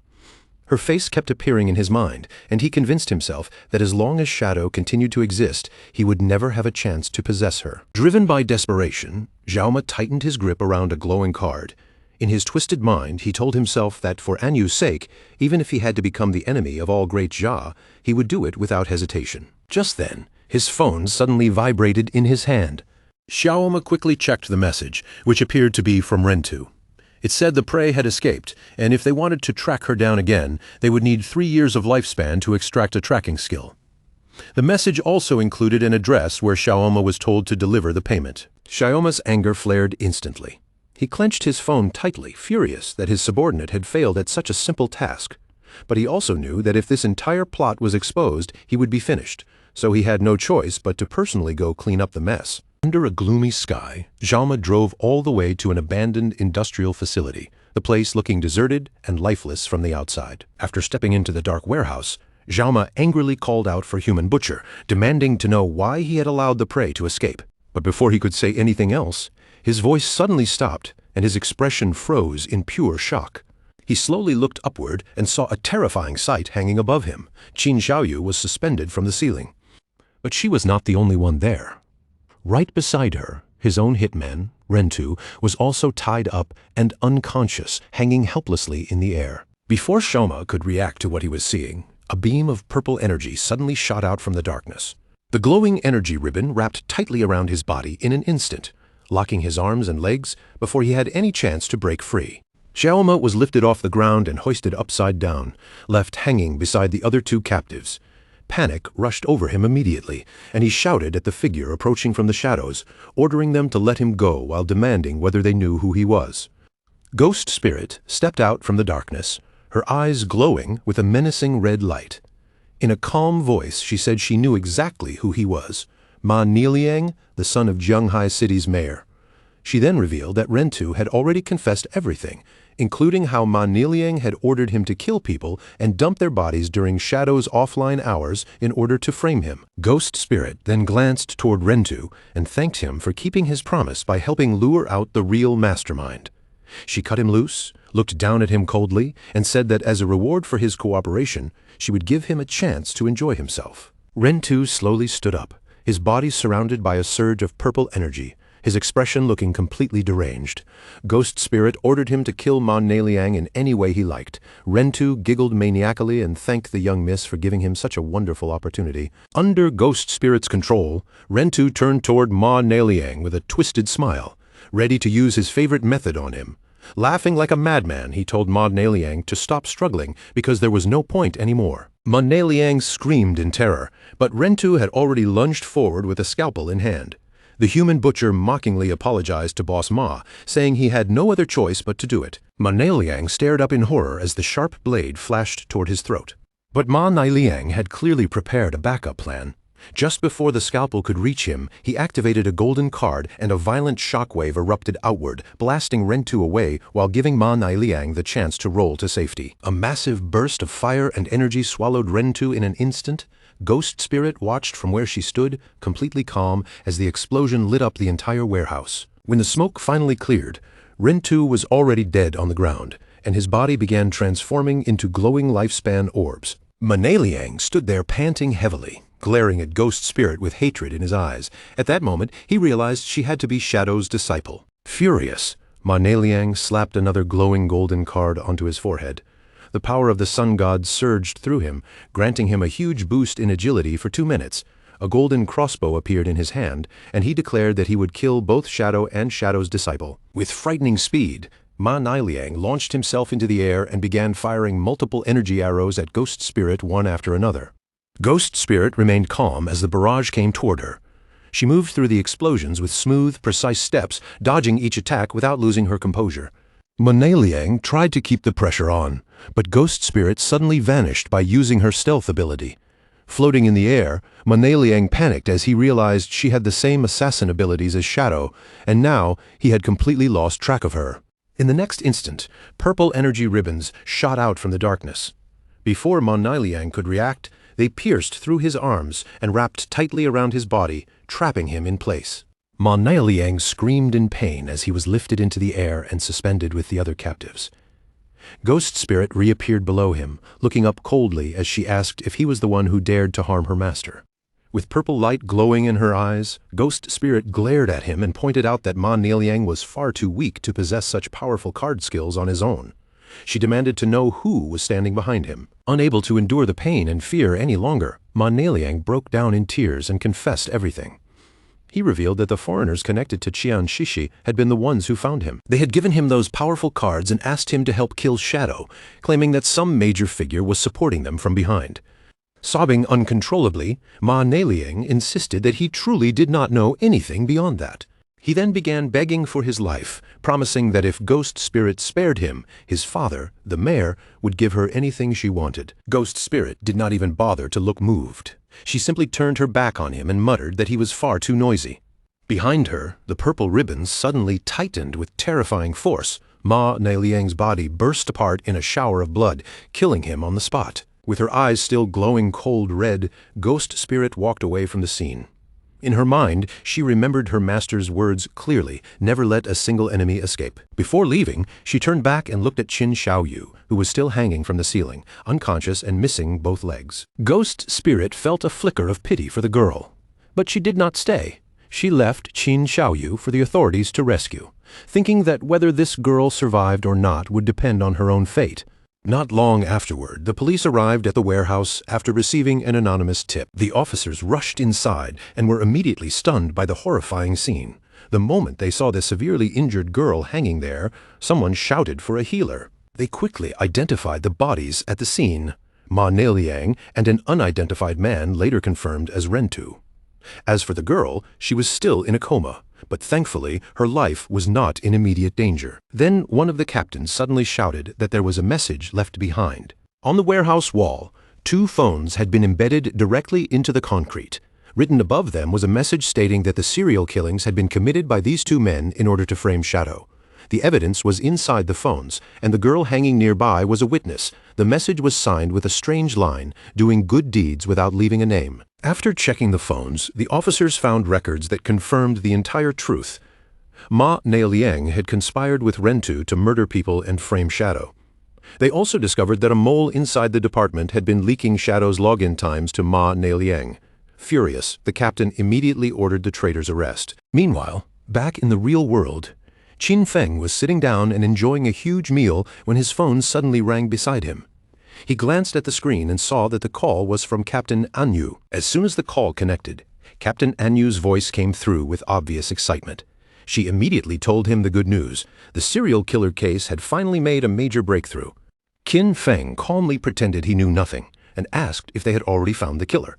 Her face kept appearing in his mind, and he convinced himself that as long as Shadow continued to exist, he would never have a chance to possess her. Driven by desperation, Jaume tightened his grip around a glowing card. In his twisted mind, he told himself that for Anyu's sake, even if he had to become the enemy of all Great Jia, he would do it without hesitation. Just then, his phone suddenly vibrated in his hand. Jaume quickly checked the message, which appeared to be from Rentu. It said the prey had escaped, and if they wanted to track her down again, they would need 3 years of lifespan to extract a tracking skill. The message also included an address where Jaume was told to deliver the payment. Jaume's anger flared instantly. He clenched his phone tightly, furious that his subordinate had failed at such a simple task. But he also knew that if this entire plot was exposed, he would be finished, so he had no choice but to personally go clean up the mess. Under a gloomy sky, Jaume drove all the way to an abandoned industrial facility, the place looking deserted and lifeless from the outside. After stepping into the dark warehouse, Jaume angrily called out for Human Butcher, demanding to know why he had allowed the prey to escape. But before he could say anything else, his voice suddenly stopped and his expression froze in pure shock. He slowly looked upward and saw a terrifying sight hanging above him. Qin Xiaoyu was suspended from the ceiling. But she was not the only one there. Right beside her, his own hitman, Rentu, was also tied up and unconscious, hanging helplessly in the air. Before Jaume could react to what he was seeing, a beam of purple energy suddenly shot out from the darkness. The glowing energy ribbon wrapped tightly around his body in an instant, locking his arms and legs before he had any chance to break free. Jaume was lifted off the ground and hoisted upside down, left hanging beside the other 2 captives. Panic rushed over him immediately, and he shouted at the figure approaching from the shadows, ordering them to let him go while demanding whether they knew who he was. Ghost Spirit stepped out from the darkness, her eyes glowing with a menacing red light. In a calm voice, she said she knew exactly who he was, Ma Niliang, the son of Jianghai City's mayor. She then revealed that Rentu had already confessed everything, including how Ma Niliang had ordered him to kill people and dump their bodies during Shadow's offline hours in order to frame him. Ghost Spirit then glanced toward Rentu and thanked him for keeping his promise by helping lure out the real mastermind. She cut him loose, looked down at him coldly, and said that as a reward for his cooperation, she would give him a chance to enjoy himself. Rentu slowly stood up, his body surrounded by a surge of purple energy, his expression looking completely deranged. Ghost Spirit ordered him to kill Ma Niliang in any way he liked. Rentu giggled maniacally and thanked the young miss for giving him such a wonderful opportunity. Under Ghost Spirit's control, Rentu turned toward Ma Niliang with a twisted smile, ready to use his favorite method on him. Laughing like a madman, he told Ma Niliang to stop struggling because there was no point anymore. Ma Niliang screamed in terror, but Rentu had already lunged forward with a scalpel in hand. The Human Butcher mockingly apologized to Boss Ma, saying he had no other choice but to do it. Ma Niliang stared up in horror as the sharp blade flashed toward his throat. But Ma Niliang had clearly prepared a backup plan. Just before the scalpel could reach him, he activated a golden card and a violent shockwave erupted outward, blasting Rentu away while giving Ma Niliang the chance to roll to safety. A massive burst of fire and energy swallowed Rentu in an instant. Ghost Spirit watched from where she stood, completely calm, as the explosion lit up the entire warehouse. When the smoke finally cleared, Rentu was already dead on the ground, and his body began transforming into glowing lifespan orbs. Ma Niliang stood there panting heavily, glaring at Ghost Spirit with hatred in his eyes. At that moment, he realized she had to be Shadow's disciple. Furious, Ma Niliang slapped another glowing golden card onto his forehead. The power of the sun god surged through him, granting him a huge boost in agility for 2 minutes. A golden crossbow appeared in his hand, and he declared that he would kill both Shadow and Shadow's disciple. With frightening speed, Ma Niliang launched himself into the air and began firing multiple energy arrows at Ghost Spirit one after another. Ghost Spirit remained calm as the barrage came toward her. She moved through the explosions with smooth, precise steps, dodging each attack without losing her composure. Ma Niliang tried to keep the pressure on, but Ghost Spirit suddenly vanished by using her stealth ability. Floating in the air, Ma Niliang panicked as he realized she had the same assassin abilities as Shadow, and now he had completely lost track of her. In the next instant, purple energy ribbons shot out from the darkness. Before Ma Nieliang could react, they pierced through his arms and wrapped tightly around his body, trapping him in place. Ma Nieliang screamed in pain as he was lifted into the air and suspended with the other captives. Ghost Spirit reappeared below him, looking up coldly as she asked if he was the one who dared to harm her master. With purple light glowing in her eyes, Ghost Spirit glared at him and pointed out that Ma Nieliang was far too weak to possess such powerful card skills on his own. She demanded to know who was standing behind him. Unable to endure the pain and fear any longer, Ma Nieliang broke down in tears and confessed everything. He revealed that the foreigners connected to Qian Shishi had been the ones who found him. They had given him those powerful cards and asked him to help kill Shadow, claiming that some major figure was supporting them from behind. Sobbing uncontrollably, Ma Nieliang insisted that he truly did not know anything beyond that. He then began begging for his life, promising that if Ghost Spirit spared him, his father, the mayor, would give her anything she wanted. Ghost Spirit did not even bother to look moved. She simply turned her back on him and muttered that he was far too noisy. Behind her, the purple ribbons suddenly tightened with terrifying force. Ma Nieliang's body burst apart in a shower of blood, killing him on the spot. With her eyes still glowing cold red, Ghost Spirit walked away from the scene. In her mind, she remembered her master's words clearly, never let a single enemy escape. Before leaving, she turned back and looked at Qin Xiaoyu, who was still hanging from the ceiling, unconscious and missing both legs. Ghost Spirit felt a flicker of pity for the girl. But she did not stay. She left Qin Xiaoyu for the authorities to rescue, thinking that whether this girl survived or not would depend on her own fate. Not long afterward, the police arrived at the warehouse after receiving an anonymous tip. The officers rushed inside and were immediately stunned by the horrifying scene. The moment they saw the severely injured girl hanging there, someone shouted for a healer. They quickly identified the bodies at the scene: Ma Nieliang and an unidentified man later confirmed as Rentu. As for the girl, she was still in a coma, but thankfully her life was not in immediate danger. Then one of the captains suddenly shouted that there was a message left behind. On the warehouse wall, 2 phones had been embedded directly into the concrete. Written above them was a message stating that the serial killings had been committed by these 2 men in order to frame Shadow. The evidence was inside the phones, and the girl hanging nearby was a witness. The message was signed with a strange line, doing good deeds without leaving a name. After checking the phones, the officers found records that confirmed the entire truth. Ma Nieliang had conspired with Rentu to murder people and frame Shadow. They also discovered that a mole inside the department had been leaking Shadow's login times to Ma Nieliang. Furious, the captain immediately ordered the traitor's arrest. Meanwhile, back in the real world, Qin Feng was sitting down and enjoying a huge meal when his phone suddenly rang beside him. He glanced at the screen and saw that the call was from Captain Anyu. As soon as the call connected, Captain Anyu's voice came through with obvious excitement. She immediately told him the good news. The serial killer case had finally made a major breakthrough. Qin Feng calmly pretended he knew nothing and asked if they had already found the killer.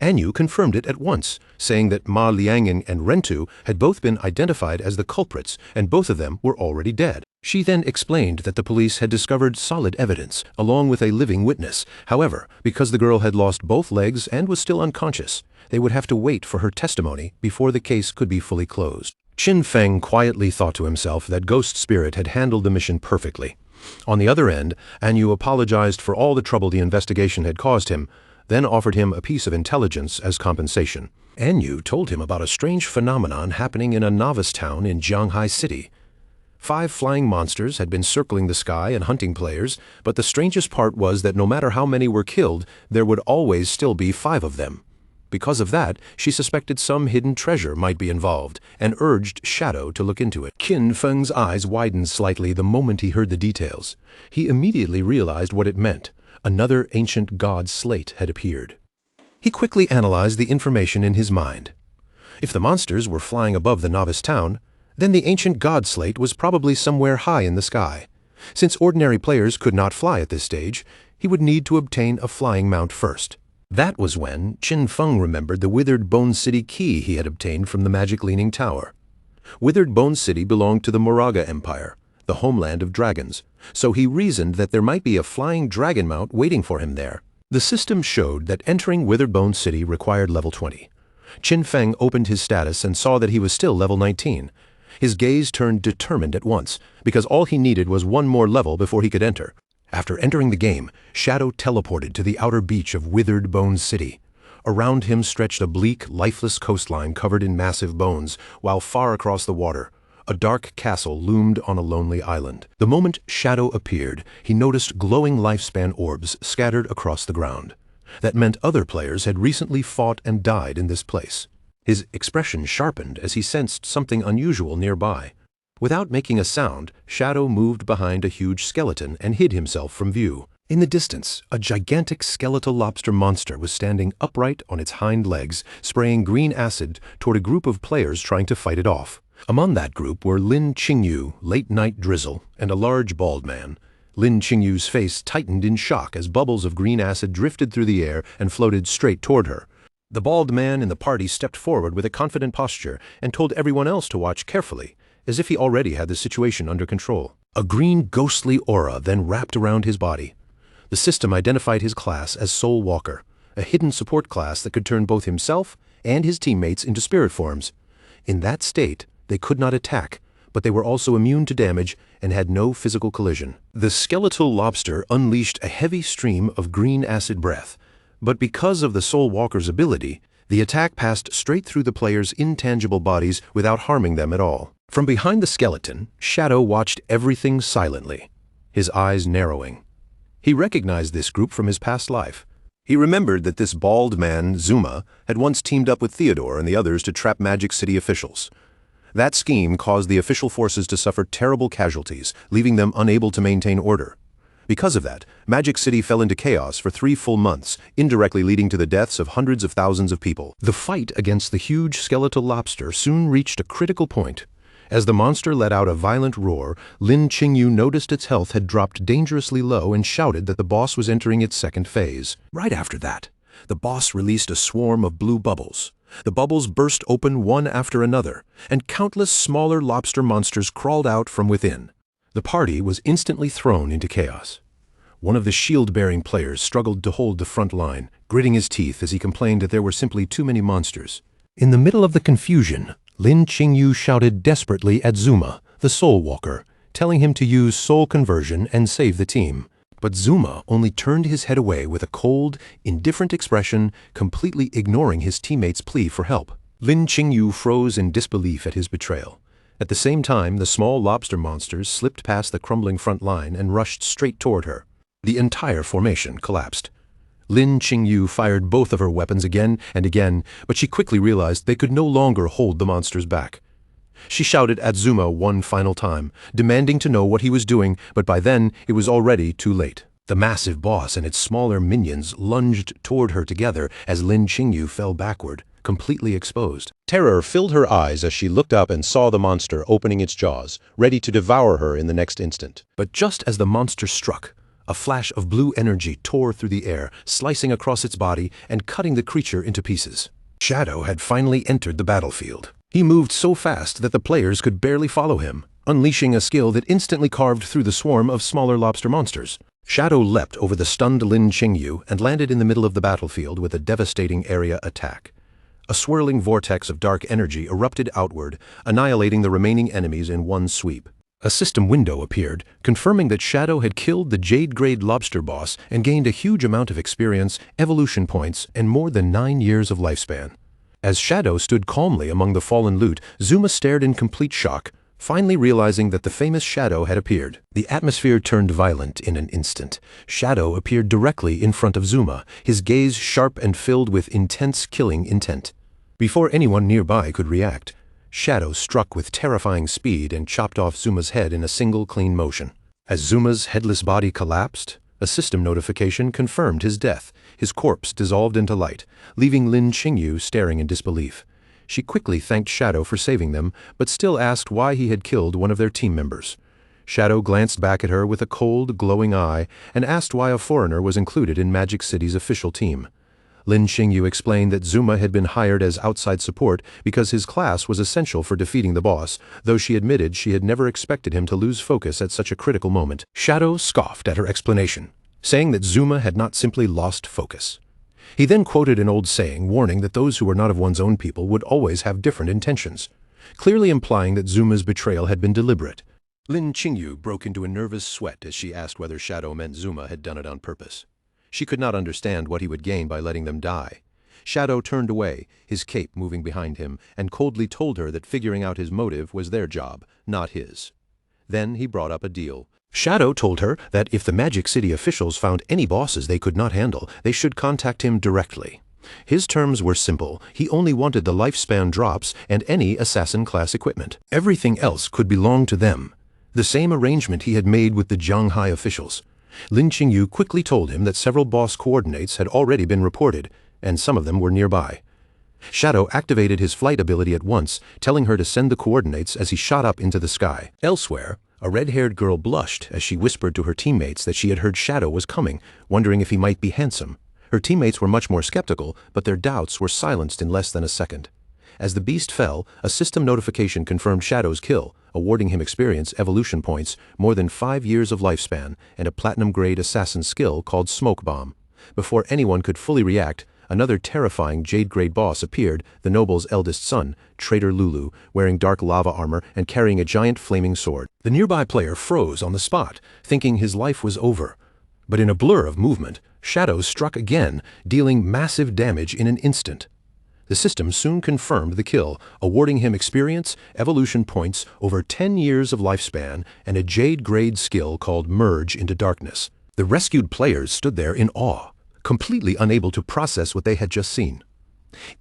Anyu confirmed it at once, saying that Ma Liangin and Rentu had both been identified as the culprits, and both of them were already dead. She then explained that the police had discovered solid evidence, along with a living witness. However, because the girl had lost both legs and was still unconscious, they would have to wait for her testimony before the case could be fully closed. Qin Feng quietly thought to himself that Ghost Spirit had handled the mission perfectly. On the other end, Anyu apologized for all the trouble the investigation had caused him, then offered him a piece of intelligence as compensation. Anyu told him about a strange phenomenon happening in a novice town in Jianghai City. 5 flying monsters had been circling the sky and hunting players, but the strangest part was that no matter how many were killed, there would always still be 5 of them. Because of that, she suspected some hidden treasure might be involved, and urged Shadow to look into it. Qin Feng's eyes widened slightly the moment he heard the details. He immediately realized what it meant. Another ancient god slate had appeared. He quickly analyzed the information in his mind. If the monsters were flying above the novice town, then the ancient god slate was probably somewhere high in the sky. Since ordinary players could not fly at this stage, he would need to obtain a flying mount first. That was when Qin Feng remembered the Withered Bone City key he had obtained from the Magic Leaning Tower. Withered Bone City belonged to the Moraga Empire, the homeland of dragons, so he reasoned that there might be a flying dragon mount waiting for him there. The system showed that entering Withered Bone City required level 20. Qin Feng opened his status and saw that he was still level 19. His gaze turned determined at once, because all he needed was one more level before he could enter. After entering the game, Shadow teleported to the outer beach of Withered Bones City. Around him stretched a bleak, lifeless coastline covered in massive bones, while far across the water, a dark castle loomed on a lonely island. The moment Shadow appeared, he noticed glowing lifespan orbs scattered across the ground. That meant other players had recently fought and died in this place. His expression sharpened as he sensed something unusual nearby. Without making a sound, Shadow moved behind a huge skeleton and hid himself from view. In the distance, a gigantic skeletal lobster monster was standing upright on its hind legs, spraying green acid toward a group of players trying to fight it off. Among that group were Lin Qingyu, Late Night Drizzle, and a large bald man. Lin Qingyu's face tightened in shock as bubbles of green acid drifted through the air and floated straight toward her. The bald man in the party stepped forward with a confident posture and told everyone else to watch carefully, as if he already had the situation under control. A green ghostly aura then wrapped around his body. The system identified his class as Soul Walker, a hidden support class that could turn both himself and his teammates into spirit forms. In that state, they could not attack, but they were also immune to damage and had no physical collision. The skeletal lobster unleashed a heavy stream of green acid breath, but because of the Soul Walker's ability, the attack passed straight through the players' intangible bodies without harming them at all. From behind the skeleton, Shadow watched everything silently, his eyes narrowing. He recognized this group from his past life. He remembered that this bald man, Zuma, had once teamed up with Theodore and the others to trap Magic City officials. That scheme caused the official forces to suffer terrible casualties, leaving them unable to maintain order. Because of that, Magic City fell into chaos for 3 full months, indirectly leading to the deaths of hundreds of thousands of people. The fight against the huge skeletal lobster soon reached a critical point. As the monster let out a violent roar, Lin Qingyu noticed its health had dropped dangerously low and shouted that the boss was entering its second phase. Right after that, the boss released a swarm of blue bubbles. The bubbles burst open one after another, and countless smaller lobster monsters crawled out from within. The party was instantly thrown into chaos. One of the shield-bearing players struggled to hold the front line, gritting his teeth as he complained that there were simply too many monsters. In the middle of the confusion, Lin Qingyu shouted desperately at Zuma, the Soul Walker, telling him to use soul conversion and save the team. But Zuma only turned his head away with a cold, indifferent expression, completely ignoring his teammates' plea for help. Lin Qingyu froze in disbelief at his betrayal. At the same time, the small lobster monsters slipped past the crumbling front line and rushed straight toward her. The entire formation collapsed. Lin Qingyu fired both of her weapons again and again, but she quickly realized they could no longer hold the monsters back. She shouted at Zuma one final time, demanding to know what he was doing, but by then it was already too late. The massive boss and its smaller minions lunged toward her together as Lin Qingyu fell backward, completely exposed. Terror filled her eyes as she looked up and saw the monster opening its jaws, ready to devour her in the next instant. But just as the monster struck, a flash of blue energy tore through the air, slicing across its body and cutting the creature into pieces. Shadow had finally entered the battlefield. He moved so fast that the players could barely follow him, unleashing a skill that instantly carved through the swarm of smaller lobster monsters. Shadow leapt over the stunned Lin Qingyu and landed in the middle of the battlefield with a devastating area attack. A swirling vortex of dark energy erupted outward, annihilating the remaining enemies in one sweep. A system window appeared, confirming that Shadow had killed the Jade-grade lobster boss and gained a huge amount of experience, evolution points, and more than 9 years of lifespan. As Shadow stood calmly among the fallen loot, Zuma stared in complete shock, finally realizing that the famous Shadow had appeared. The atmosphere turned violent in an instant. Shadow appeared directly in front of Zuma, his gaze sharp and filled with intense killing intent. Before anyone nearby could react, Shadow struck with terrifying speed and chopped off Zuma's head in a single clean motion. As Zuma's headless body collapsed, a system notification confirmed his death. His corpse dissolved into light, leaving Lin Qingyu staring in disbelief. She quickly thanked Shadow for saving them, but still asked why he had killed one of their team members. Shadow glanced back at her with a cold, glowing eye and asked why a foreigner was included in Magic City's official team. Lin Qingyu explained that Zuma had been hired as outside support because his class was essential for defeating the boss, though she admitted she had never expected him to lose focus at such a critical moment. Shadow scoffed at her explanation, saying that Zuma had not simply lost focus. He then quoted an old saying warning that those who were not of one's own people would always have different intentions. clearly implying that Zuma's betrayal had been deliberate. Lin Qingyu broke into a nervous sweat as she asked whether Shadow meant Zuma had done it on purpose. She could not understand what he would gain by letting them die. Shadow turned away, his cape moving behind him, and coldly told her that figuring out his motive was their job, not his. Then he brought up a deal. Shadow told her that if the Magic City officials found any bosses they could not handle, they should contact him directly. His terms were simple. He only wanted the lifespan drops and any assassin-class equipment. Everything else could belong to them. The same arrangement he had made with the Zhanghai officials. Lin Qingyu quickly told him that several boss coordinates had already been reported, and some of them were nearby. Shadow activated his flight ability at once, telling her to send the coordinates as he shot up into the sky. Elsewhere, a red-haired girl blushed as she whispered to her teammates that she had heard Shadow was coming, wondering if he might be handsome. Her teammates were much more skeptical, but their doubts were silenced in less than a second. As the beast fell, a system notification confirmed Shadow's kill, awarding him experience evolution points, more than 5 years of lifespan, and a platinum-grade assassin skill called Smoke Bomb. Before anyone could fully react, another terrifying Jade-grade boss appeared, the noble's eldest son, Traitor Lulu, wearing dark lava armor and carrying a giant flaming sword. The nearby player froze on the spot, thinking his life was over. But in a blur of movement, Shadow struck again, dealing massive damage in an instant. The system soon confirmed the kill, awarding him experience, evolution points, over 10 years of lifespan, and a Jade-grade skill called Merge into Darkness. The rescued players stood there in awe, completely unable to process what they had just seen.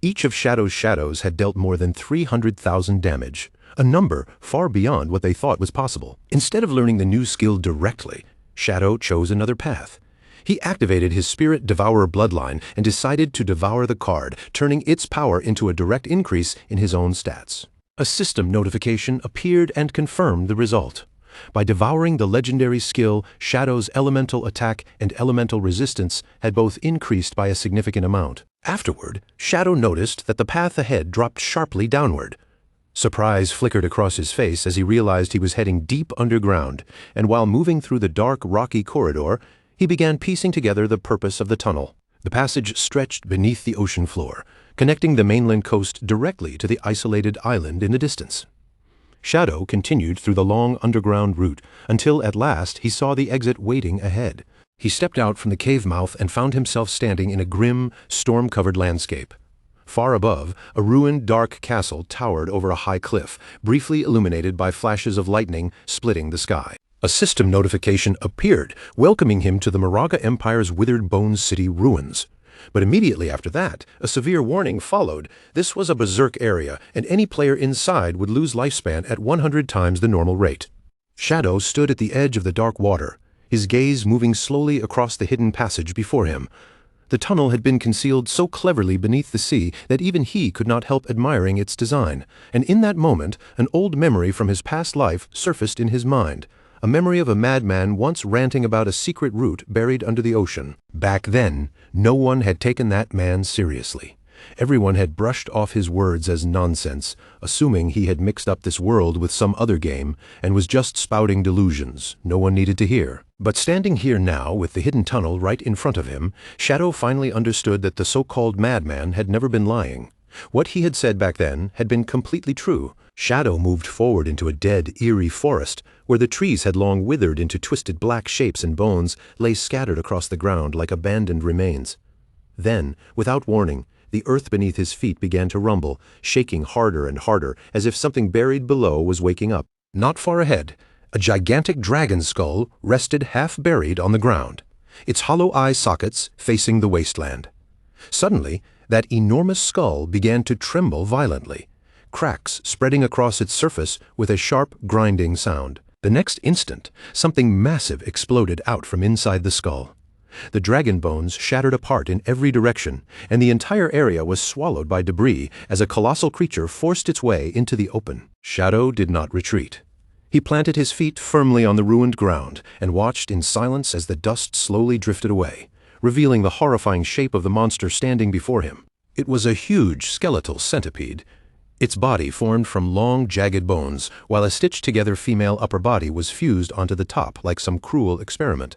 Each of Shadow's shadows had dealt more than 300,000 damage, a number far beyond what they thought was possible. Instead of learning the new skill directly, Shadow chose another path. He activated his Spirit Devourer bloodline and decided to devour the card, turning its power into a direct increase in his own stats. A system notification appeared and confirmed the result. By devouring the legendary skill, Shadow's elemental attack and elemental resistance had both increased by a significant amount. Afterward, Shadow noticed that the path ahead dropped sharply downward. Surprise flickered across his face as he realized he was heading deep underground, and while moving through the dark, rocky corridor, he began piecing together the purpose of the tunnel. The passage stretched beneath the ocean floor, connecting the mainland coast directly to the isolated island in the distance. Shadow continued through the long underground route until at last he saw the exit waiting ahead. He stepped out from the cave mouth and found himself standing in a grim, storm-covered landscape. Far above, a ruined, dark castle towered over a high cliff, briefly illuminated by flashes of lightning splitting the sky. A system notification appeared, welcoming him to the Moraga Empire's Withered Bones City ruins. But immediately after that, a severe warning followed. This was a berserk area, and any player inside would lose lifespan at 100 times the normal rate. Shadow stood at the edge of the dark water, his gaze moving slowly across the hidden passage before him. The tunnel had been concealed so cleverly beneath the sea that even he could not help admiring its design, and in that moment, an old memory from his past life surfaced in his mind. A memory of a madman once ranting about a secret route buried under the ocean. Back then, no one had taken that man seriously. Everyone had brushed off his words as nonsense, assuming he had mixed up this world with some other game and was just spouting delusions no one needed to hear. But standing here now with the hidden tunnel right in front of him, Shadow finally understood that the so-called madman had never been lying. What he had said back then had been completely true. Shadow moved forward into a dead, eerie forest, where the trees had long withered into twisted black shapes and bones lay scattered across the ground like abandoned remains. Then, without warning, the earth beneath his feet began to rumble, shaking harder and harder, as if something buried below was waking up. Not far ahead, a gigantic dragon skull rested half-buried on the ground, its hollow eye sockets facing the wasteland. Suddenly, that enormous skull began to tremble violently, cracks spreading across its surface with a sharp, grinding sound. The next instant, something massive exploded out from inside the skull. The dragon bones shattered apart in every direction, and the entire area was swallowed by debris as a colossal creature forced its way into the open. Shadow did not retreat. He planted his feet firmly on the ruined ground and watched in silence as the dust slowly drifted away, revealing the horrifying shape of the monster standing before him. It was a huge skeletal centipede. Its body formed from long, jagged bones, while a stitched-together female upper body was fused onto the top like some cruel experiment.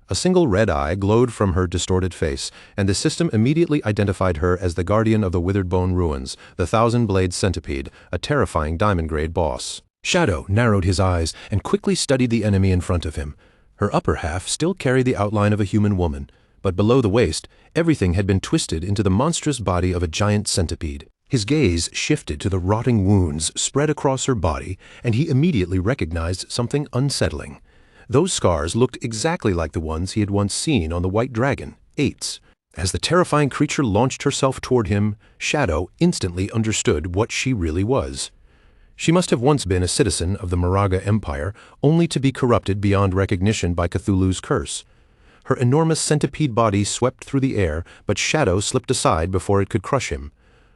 A single red eye glowed from her distorted face, and the system immediately identified her as the guardian of the Withered Bone Ruins, the Thousand-Blade Centipede, a terrifying diamond-grade boss. Shadow narrowed his eyes and quickly studied the enemy in front of him. Her upper half still carried the outline of a human woman, but below the waist, everything had been twisted into the monstrous body of a giant centipede. His gaze shifted to the rotting wounds spread across her body, and he immediately recognized something unsettling. Those scars looked exactly like the ones he had once seen on the White Dragon, Eights. As the terrifying creature launched herself toward him, Shadow instantly understood what she really was. She must have once been a citizen of the Moraga Empire, only to be corrupted beyond recognition by Cthulhu's curse. Her enormous centipede body swept through the air, but Shadow slipped aside before it could crush him.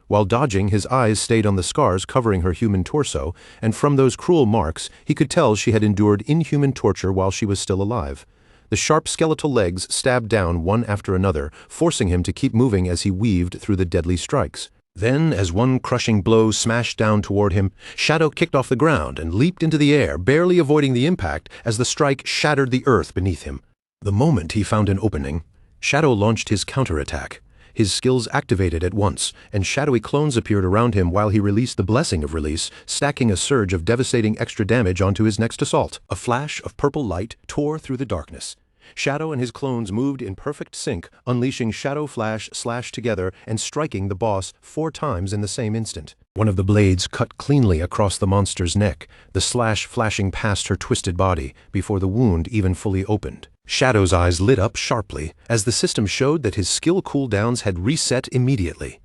While dodging, his eyes stayed on the scars covering her human torso, and from those cruel marks, he could tell she had endured inhuman torture while she was still alive. The sharp skeletal legs stabbed down one after another, forcing him to keep moving as he weaved through the deadly strikes. Then, as one crushing blow smashed down toward him, Shadow kicked off the ground and leaped into the air, barely avoiding the impact as the strike shattered the earth beneath him. The moment he found an opening, Shadow launched his counterattack. His skills activated at once, and shadowy clones appeared around him while he released the Blessing of Release, stacking a surge of devastating extra damage onto his next assault. A flash of purple light tore through the darkness. Shadow and his clones moved in perfect sync, unleashing Shadow Flash slash together and striking the boss 4 times in the same instant. One of the blades cut cleanly across the monster's neck, the slash flashing past her twisted body before the wound even fully opened. Shadow's eyes lit up sharply as the system showed that his skill cooldowns had reset immediately.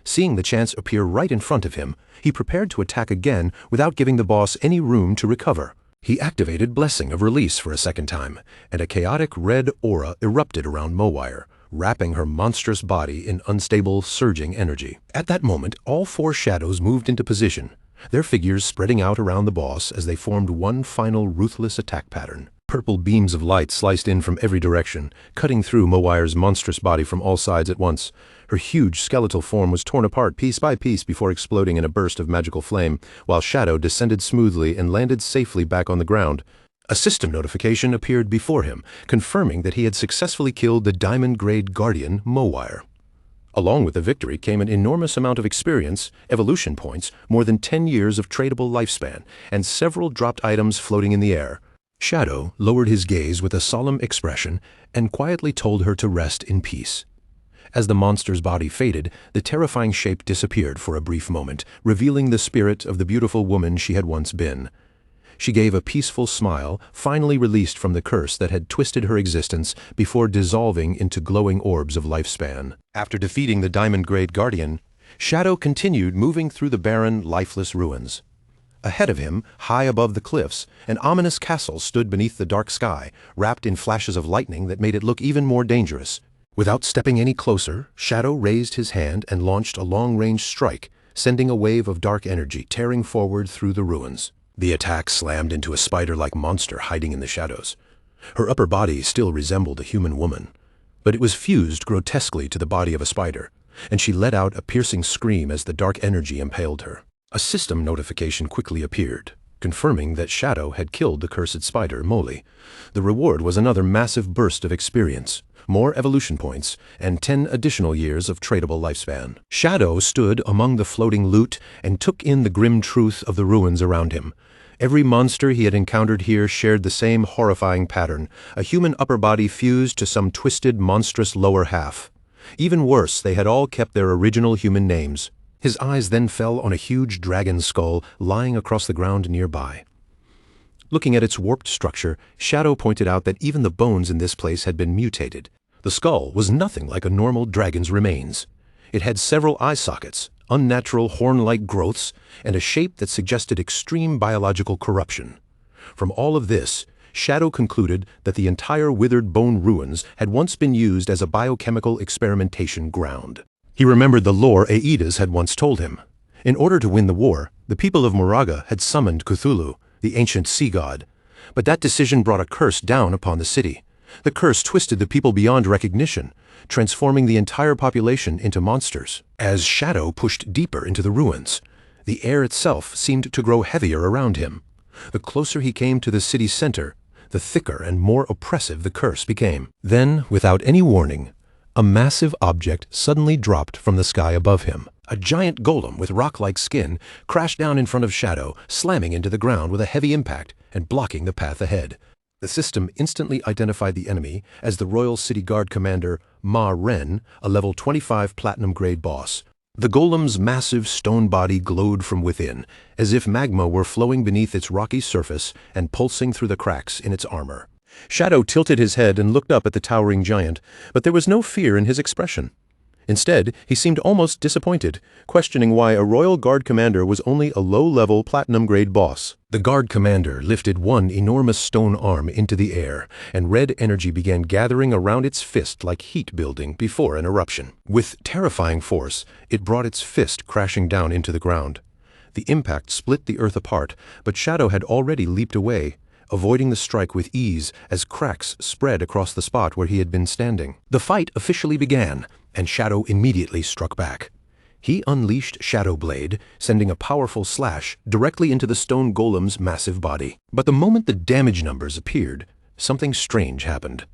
Seeing the chance appear right in front of him, he prepared to attack again without giving the boss any room to recover. He activated Blessing of Release for a second time, and a chaotic red aura erupted around Mowire, wrapping her monstrous body in unstable, surging energy. At that moment, all 4 shadows moved into position, their figures spreading out around the boss as they formed one final ruthless attack pattern. Purple beams of light sliced in from every direction, cutting through Mowire's monstrous body from all sides at once. Her huge skeletal form was torn apart piece by piece before exploding in a burst of magical flame, while Shadow descended smoothly and landed safely back on the ground. A system notification appeared before him, confirming that he had successfully killed the diamond-grade guardian, Mowire. Along with the victory came an enormous amount of experience, evolution points, more than 10 years of tradable lifespan, and several dropped items floating in the air. Shadow lowered his gaze with a solemn expression and quietly told her to rest in peace. As the monster's body faded, the terrifying shape disappeared for a brief moment, revealing the spirit of the beautiful woman she had once been. She gave a peaceful smile, finally released from the curse that had twisted her existence before dissolving into glowing orbs of lifespan. After defeating the diamond-grade guardian, Shadow continued moving through the barren, lifeless ruins. Ahead of him, high above the cliffs, an ominous castle stood beneath the dark sky, wrapped in flashes of lightning that made it look even more dangerous. Without stepping any closer, Shadow raised his hand and launched a long-range strike, sending a wave of dark energy tearing forward through the ruins. The attack slammed into a spider-like monster hiding in the shadows. Her upper body still resembled a human woman, but it was fused grotesquely to the body of a spider, and she let out a piercing scream as the dark energy impaled her. A system notification quickly appeared, confirming that Shadow had killed the cursed spider, Moli. The reward was another massive burst of experience, more evolution points, and 10 additional years of tradable lifespan. Shadow stood among the floating loot and took in the grim truth of the ruins around him. Every monster he had encountered here shared the same horrifying pattern, a human upper body fused to some twisted, monstrous lower half. Even worse, they had all kept their original human names. His eyes then fell on a huge dragon skull lying across the ground nearby. Looking at its warped structure, Shadow pointed out that even the bones in this place had been mutated. The skull was nothing like a normal dragon's remains. It had several eye sockets, unnatural horn-like growths, and a shape that suggested extreme biological corruption. From all of this, Shadow concluded that the entire Withered Bone Ruins had once been used as a biochemical experimentation ground. He remembered the lore Aedas had once told him. In order to win the war, the people of Moraga had summoned Cthulhu, the ancient sea god. But that decision brought a curse down upon the city. The curse twisted the people beyond recognition, transforming the entire population into monsters. As Shadow pushed deeper into the ruins, the air itself seemed to grow heavier around him. The closer he came to the city's center, the thicker and more oppressive the curse became. Then, without any warning, a massive object suddenly dropped from the sky above him. A giant golem with rock-like skin crashed down in front of Shadow, slamming into the ground with a heavy impact and blocking the path ahead. The system instantly identified the enemy as the Royal City Guard commander Ma Ren, a level 25 platinum-grade boss. The golem's massive stone body glowed from within, as if magma were flowing beneath its rocky surface and pulsing through the cracks in its armor. Shadow tilted his head and looked up at the towering giant, but there was no fear in his expression. Instead, he seemed almost disappointed, questioning why a Royal Guard commander was only a low-level platinum-grade boss. The Guard commander lifted one enormous stone arm into the air, and red energy began gathering around its fist like heat building before an eruption. With terrifying force, it brought its fist crashing down into the ground. The impact split the earth apart, but Shadow had already leaped away, avoiding the strike with ease as cracks spread across the spot where he had been standing. The fight officially began, and Shadow immediately struck back. He unleashed Shadow Blade, sending a powerful slash directly into the stone golem's massive body. But the moment the damage numbers appeared, something strange happened.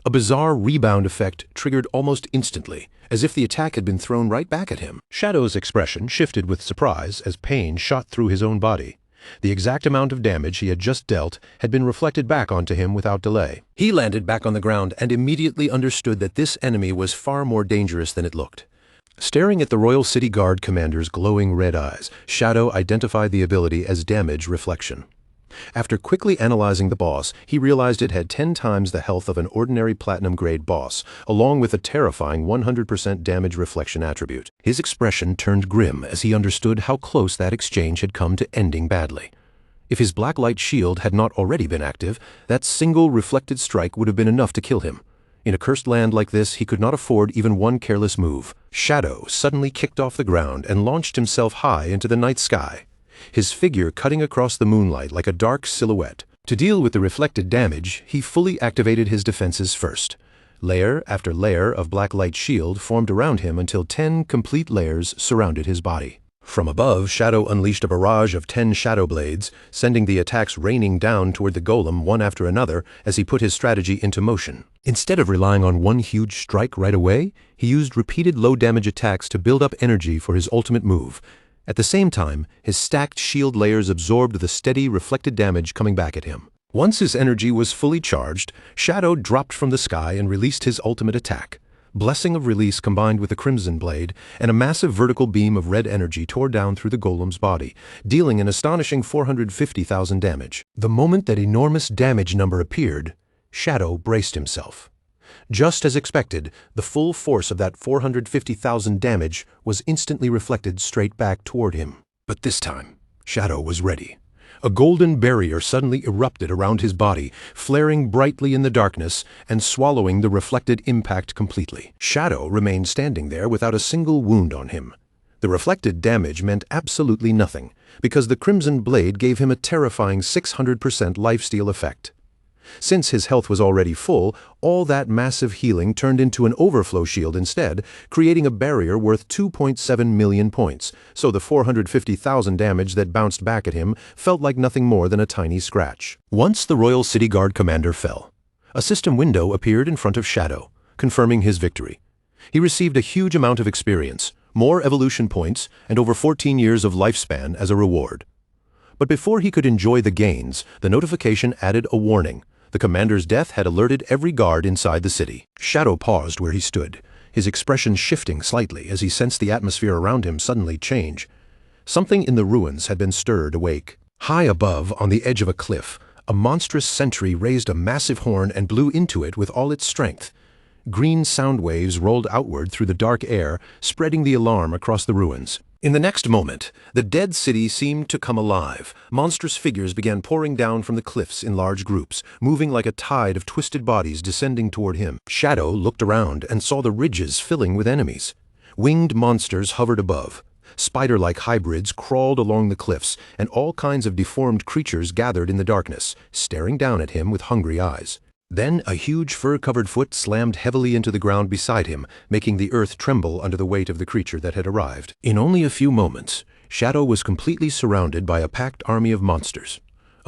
A bizarre rebound effect triggered almost instantly, as if the attack had been thrown right back at him. Shadow's expression shifted with surprise as pain shot through his own body. The exact amount of damage he had just dealt had been reflected back onto him without delay. He landed back on the ground and immediately understood that this enemy was far more dangerous than it looked. Staring at the Royal City Guard commander's glowing red eyes, Shadow identified the ability as damage reflection. After quickly analyzing the boss, he realized it had 10 times the health of an ordinary platinum-grade boss, along with a terrifying 100% damage reflection attribute. His expression turned grim as he understood how close that exchange had come to ending badly. If his black light shield had not already been active, that single reflected strike would have been enough to kill him. In a cursed land like this, he could not afford even one careless move. Shadow suddenly kicked off the ground and launched himself high into the night sky, his figure cutting across the moonlight like a dark silhouette. To deal with the reflected damage, he fully activated his defenses first. Layer after layer of black light shield formed around him until 10 complete layers surrounded his body. From above, Shadow unleashed a barrage of 10 Shadow Blades, sending the attacks raining down toward the golem one after another as he put his strategy into motion. Instead of relying on one huge strike right away, he used repeated low-damage attacks to build up energy for his ultimate move. At the same time, his stacked shield layers absorbed the steady, reflected damage coming back at him. Once his energy was fully charged, Shadow dropped from the sky and released his ultimate attack. Blessing of Release combined with the Crimson Blade, and a massive vertical beam of red energy tore down through the golem's body, dealing an astonishing 450,000 damage. The moment that enormous damage number appeared, Shadow braced himself. Just as expected, the full force of that 450,000 damage was instantly reflected straight back toward him. But this time, Shadow was ready. A golden barrier suddenly erupted around his body, flaring brightly in the darkness and swallowing the reflected impact completely. Shadow remained standing there without a single wound on him. The reflected damage meant absolutely nothing, because the Crimson Blade gave him a terrifying 600% lifesteal effect. Since his health was already full, all that massive healing turned into an overflow shield instead, creating a barrier worth 2.7 million points, so the 450,000 damage that bounced back at him felt like nothing more than a tiny scratch. Once the Royal City Guard commander fell, a system window appeared in front of Shadow, confirming his victory. He received a huge amount of experience, more evolution points, and over 14 years of lifespan as a reward. But before he could enjoy the gains, the notification added a warning. The commander's death had alerted every guard inside the city. Shadow paused where he stood, his expression shifting slightly as he sensed the atmosphere around him suddenly change. Something in the ruins had been stirred awake. High above, on the edge of a cliff, a monstrous sentry raised a massive horn and blew into it with all its strength. Green sound waves rolled outward through the dark air, spreading the alarm across the ruins. In the next moment, the dead city seemed to come alive. Monstrous figures began pouring down from the cliffs in large groups, moving like a tide of twisted bodies descending toward him. Shadow looked around and saw the ridges filling with enemies. Winged monsters hovered above. Spider-like hybrids crawled along the cliffs, and all kinds of deformed creatures gathered in the darkness, staring down at him with hungry eyes. Then a huge fur-covered foot slammed heavily into the ground beside him, making the earth tremble under the weight of the creature that had arrived. In only a few moments, Shadow was completely surrounded by a packed army of monsters.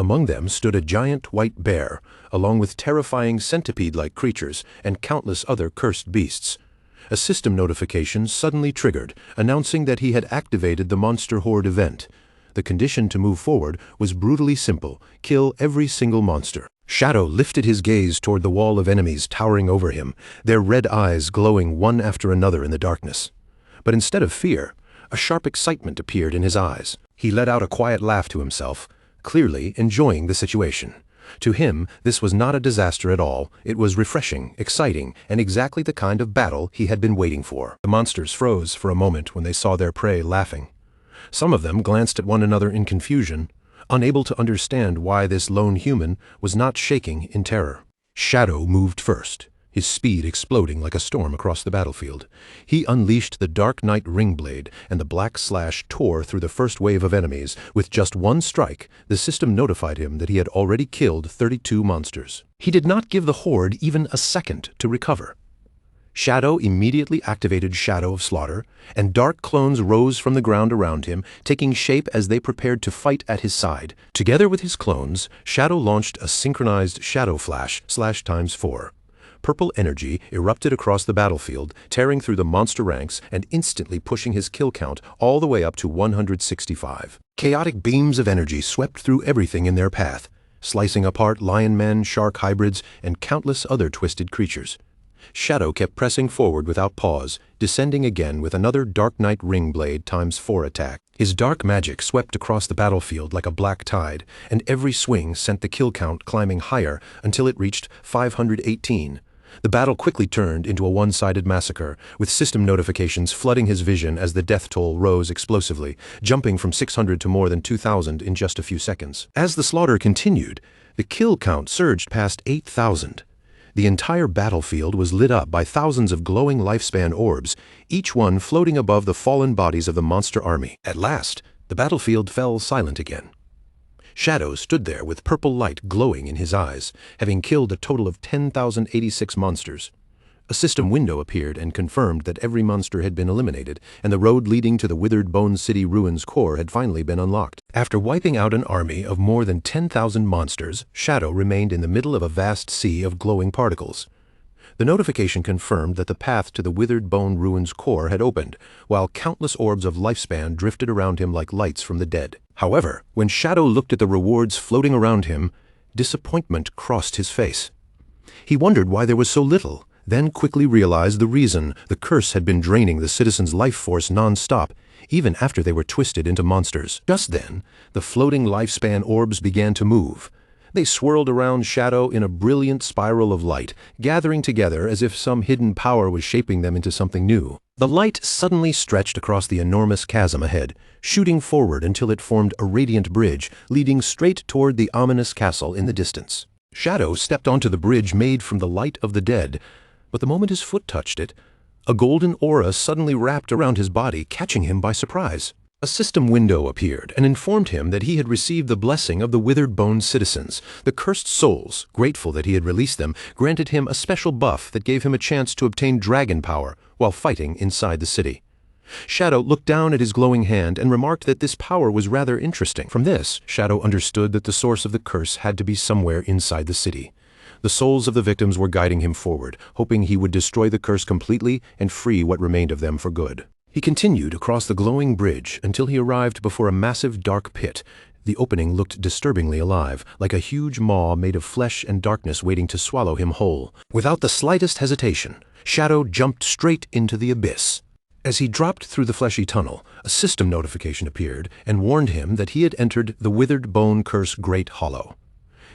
Among them stood a giant white bear, along with terrifying centipede-like creatures and countless other cursed beasts. A system notification suddenly triggered, announcing that he had activated the Monster Horde event. The condition to move forward was brutally simple: kill every single monster. Shadow lifted his gaze toward the wall of enemies towering over him, their red eyes glowing one after another in the darkness. But instead of fear, a sharp excitement appeared in his eyes. He let out a quiet laugh to himself, clearly enjoying the situation. To him, this was not a disaster at all. It was refreshing, exciting, and exactly the kind of battle he had been waiting for. The monsters froze for a moment when they saw their prey laughing. Some of them glanced at one another in confusion, unable to understand why this lone human was not shaking in terror. Shadow moved first, his speed exploding like a storm across the battlefield. He unleashed the Dark Knight Ring Blade, and the black slash tore through the first wave of enemies. With just one strike, the system notified him that he had already killed 32 monsters. He did not give the Horde even a second to recover. Shadow immediately activated Shadow of Slaughter, and dark clones rose from the ground around him, taking shape as they prepared to fight at his side. Together with his clones, Shadow launched a synchronized Shadow Flash /4. Purple energy erupted across the battlefield, tearing through the monster ranks and instantly pushing his kill count all the way up to 165. Chaotic beams of energy swept through everything in their path, slicing apart lion men, shark hybrids, and countless other twisted creatures. Shadow kept pressing forward without pause, descending again with another Dark Knight Ring Blade ×4 attack. His dark magic swept across the battlefield like a black tide, and every swing sent the kill count climbing higher until it reached 518. The battle quickly turned into a one-sided massacre, with system notifications flooding his vision as the death toll rose explosively, jumping from 600 to more than 2,000 in just a few seconds. As the slaughter continued, the kill count surged past 8,000. The entire battlefield was lit up by thousands of glowing lifespan orbs, each one floating above the fallen bodies of the monster army. At last, the battlefield fell silent again. Shadow stood there with purple light glowing in his eyes, having killed a total of 10,086 monsters. A system window appeared and confirmed that every monster had been eliminated, and the road leading to the Withered Bone City Ruins core had finally been unlocked. After wiping out an army of more than 10,000 monsters, Shadow remained in the middle of a vast sea of glowing particles. The notification confirmed that the path to the Withered Bone Ruins core had opened, while countless orbs of lifespan drifted around him like lights from the dead. However, when Shadow looked at the rewards floating around him, disappointment crossed his face. He wondered why there was so little, then quickly realized the reason. The curse had been draining the citizens' life force non-stop, even after they were twisted into monsters. Just then, the floating lifespan orbs began to move. They swirled around Shadow in a brilliant spiral of light, gathering together as if some hidden power was shaping them into something new. The light suddenly stretched across the enormous chasm ahead, shooting forward until it formed a radiant bridge leading straight toward the ominous castle in the distance. Shadow stepped onto the bridge made from the light of the dead, but the moment his foot touched it, a golden aura suddenly wrapped around his body, catching him by surprise. A system window appeared and informed him that he had received the blessing of the Withered Bone citizens. The cursed souls, grateful that he had released them, granted him a special buff that gave him a chance to obtain dragon power while fighting inside the city. Shadow looked down at his glowing hand and remarked that this power was rather interesting. From this, Shadow understood that the source of the curse had to be somewhere inside the city. The souls of the victims were guiding him forward, hoping he would destroy the curse completely and free what remained of them for good. He continued across the glowing bridge until he arrived before a massive dark pit. The opening looked disturbingly alive, like a huge maw made of flesh and darkness waiting to swallow him whole. Without the slightest hesitation, Shadow jumped straight into the abyss. As he dropped through the fleshy tunnel, a system notification appeared and warned him that he had entered the Withered Bone Curse Great Hollow.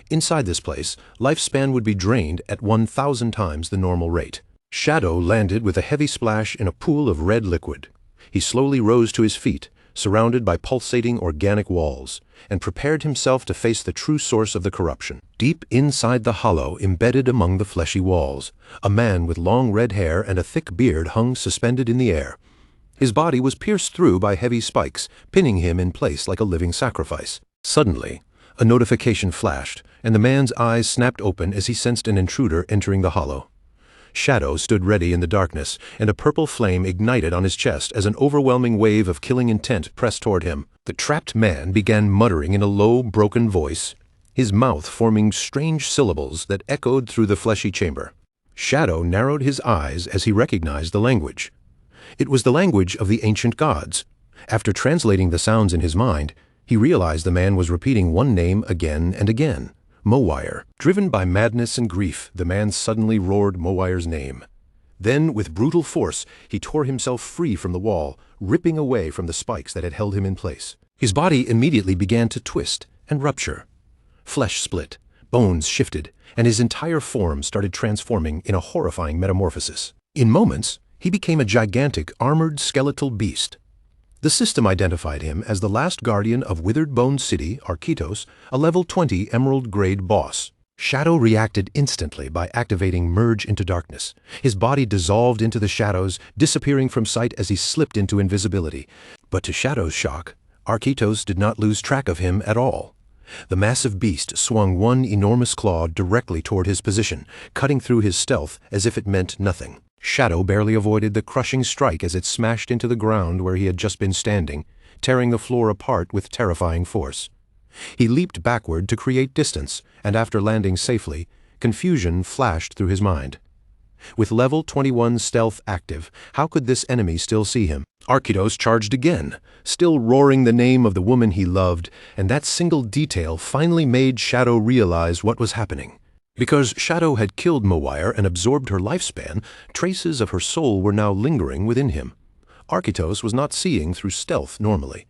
Inside this place, lifespan would be drained at 1,000 times the normal rate. Shadow landed with a heavy splash in a pool of red liquid. He slowly rose to his feet, surrounded by pulsating organic walls, and prepared himself to face the true source of the corruption. Deep inside the hollow, embedded among the fleshy walls, a man with long red hair and a thick beard hung suspended in the air. His body was pierced through by heavy spikes, pinning him in place like a living sacrifice. Suddenly, a notification flashed, and the man's eyes snapped open as he sensed an intruder entering the hollow. Shadow stood ready in the darkness, and a purple flame ignited on his chest as an overwhelming wave of killing intent pressed toward him. The trapped man began muttering in a low, broken voice, his mouth forming strange syllables that echoed through the fleshy chamber. Shadow narrowed his eyes as he recognized the language. It was the language of the ancient gods. After translating the sounds in his mind, he realized the man was repeating one name again and again, Mowire. Driven by madness and grief, the man suddenly roared Mowire's name. Then, with brutal force, he tore himself free from the wall, ripping away from the spikes that had held him in place. His body immediately began to twist and rupture. Flesh split, bones shifted, and his entire form started transforming in a horrifying metamorphosis. In moments, he became a gigantic, armored skeletal beast. The system identified him as the last guardian of Withered Bone City, Arkitos, a level 20 Emerald Grade boss. Shadow reacted instantly by activating Merge into Darkness. His body dissolved into the shadows, disappearing from sight as he slipped into invisibility. But to Shadow's shock, Arkitos did not lose track of him at all. The massive beast swung one enormous claw directly toward his position, cutting through his stealth as if it meant nothing. Shadow barely avoided the crushing strike as it smashed into the ground where he had just been standing, tearing the floor apart with terrifying force. He leaped backward to create distance, and after landing safely, confusion flashed through his mind. With level 21 stealth active, how could this enemy still see him? Arkitos charged again, still roaring the name of the woman he loved, and that single detail finally made Shadow realize what was happening. Because Shadow had killed Mowire and absorbed her lifespan, traces of her soul were now lingering within him. Arkitos was not seeing through stealth normally.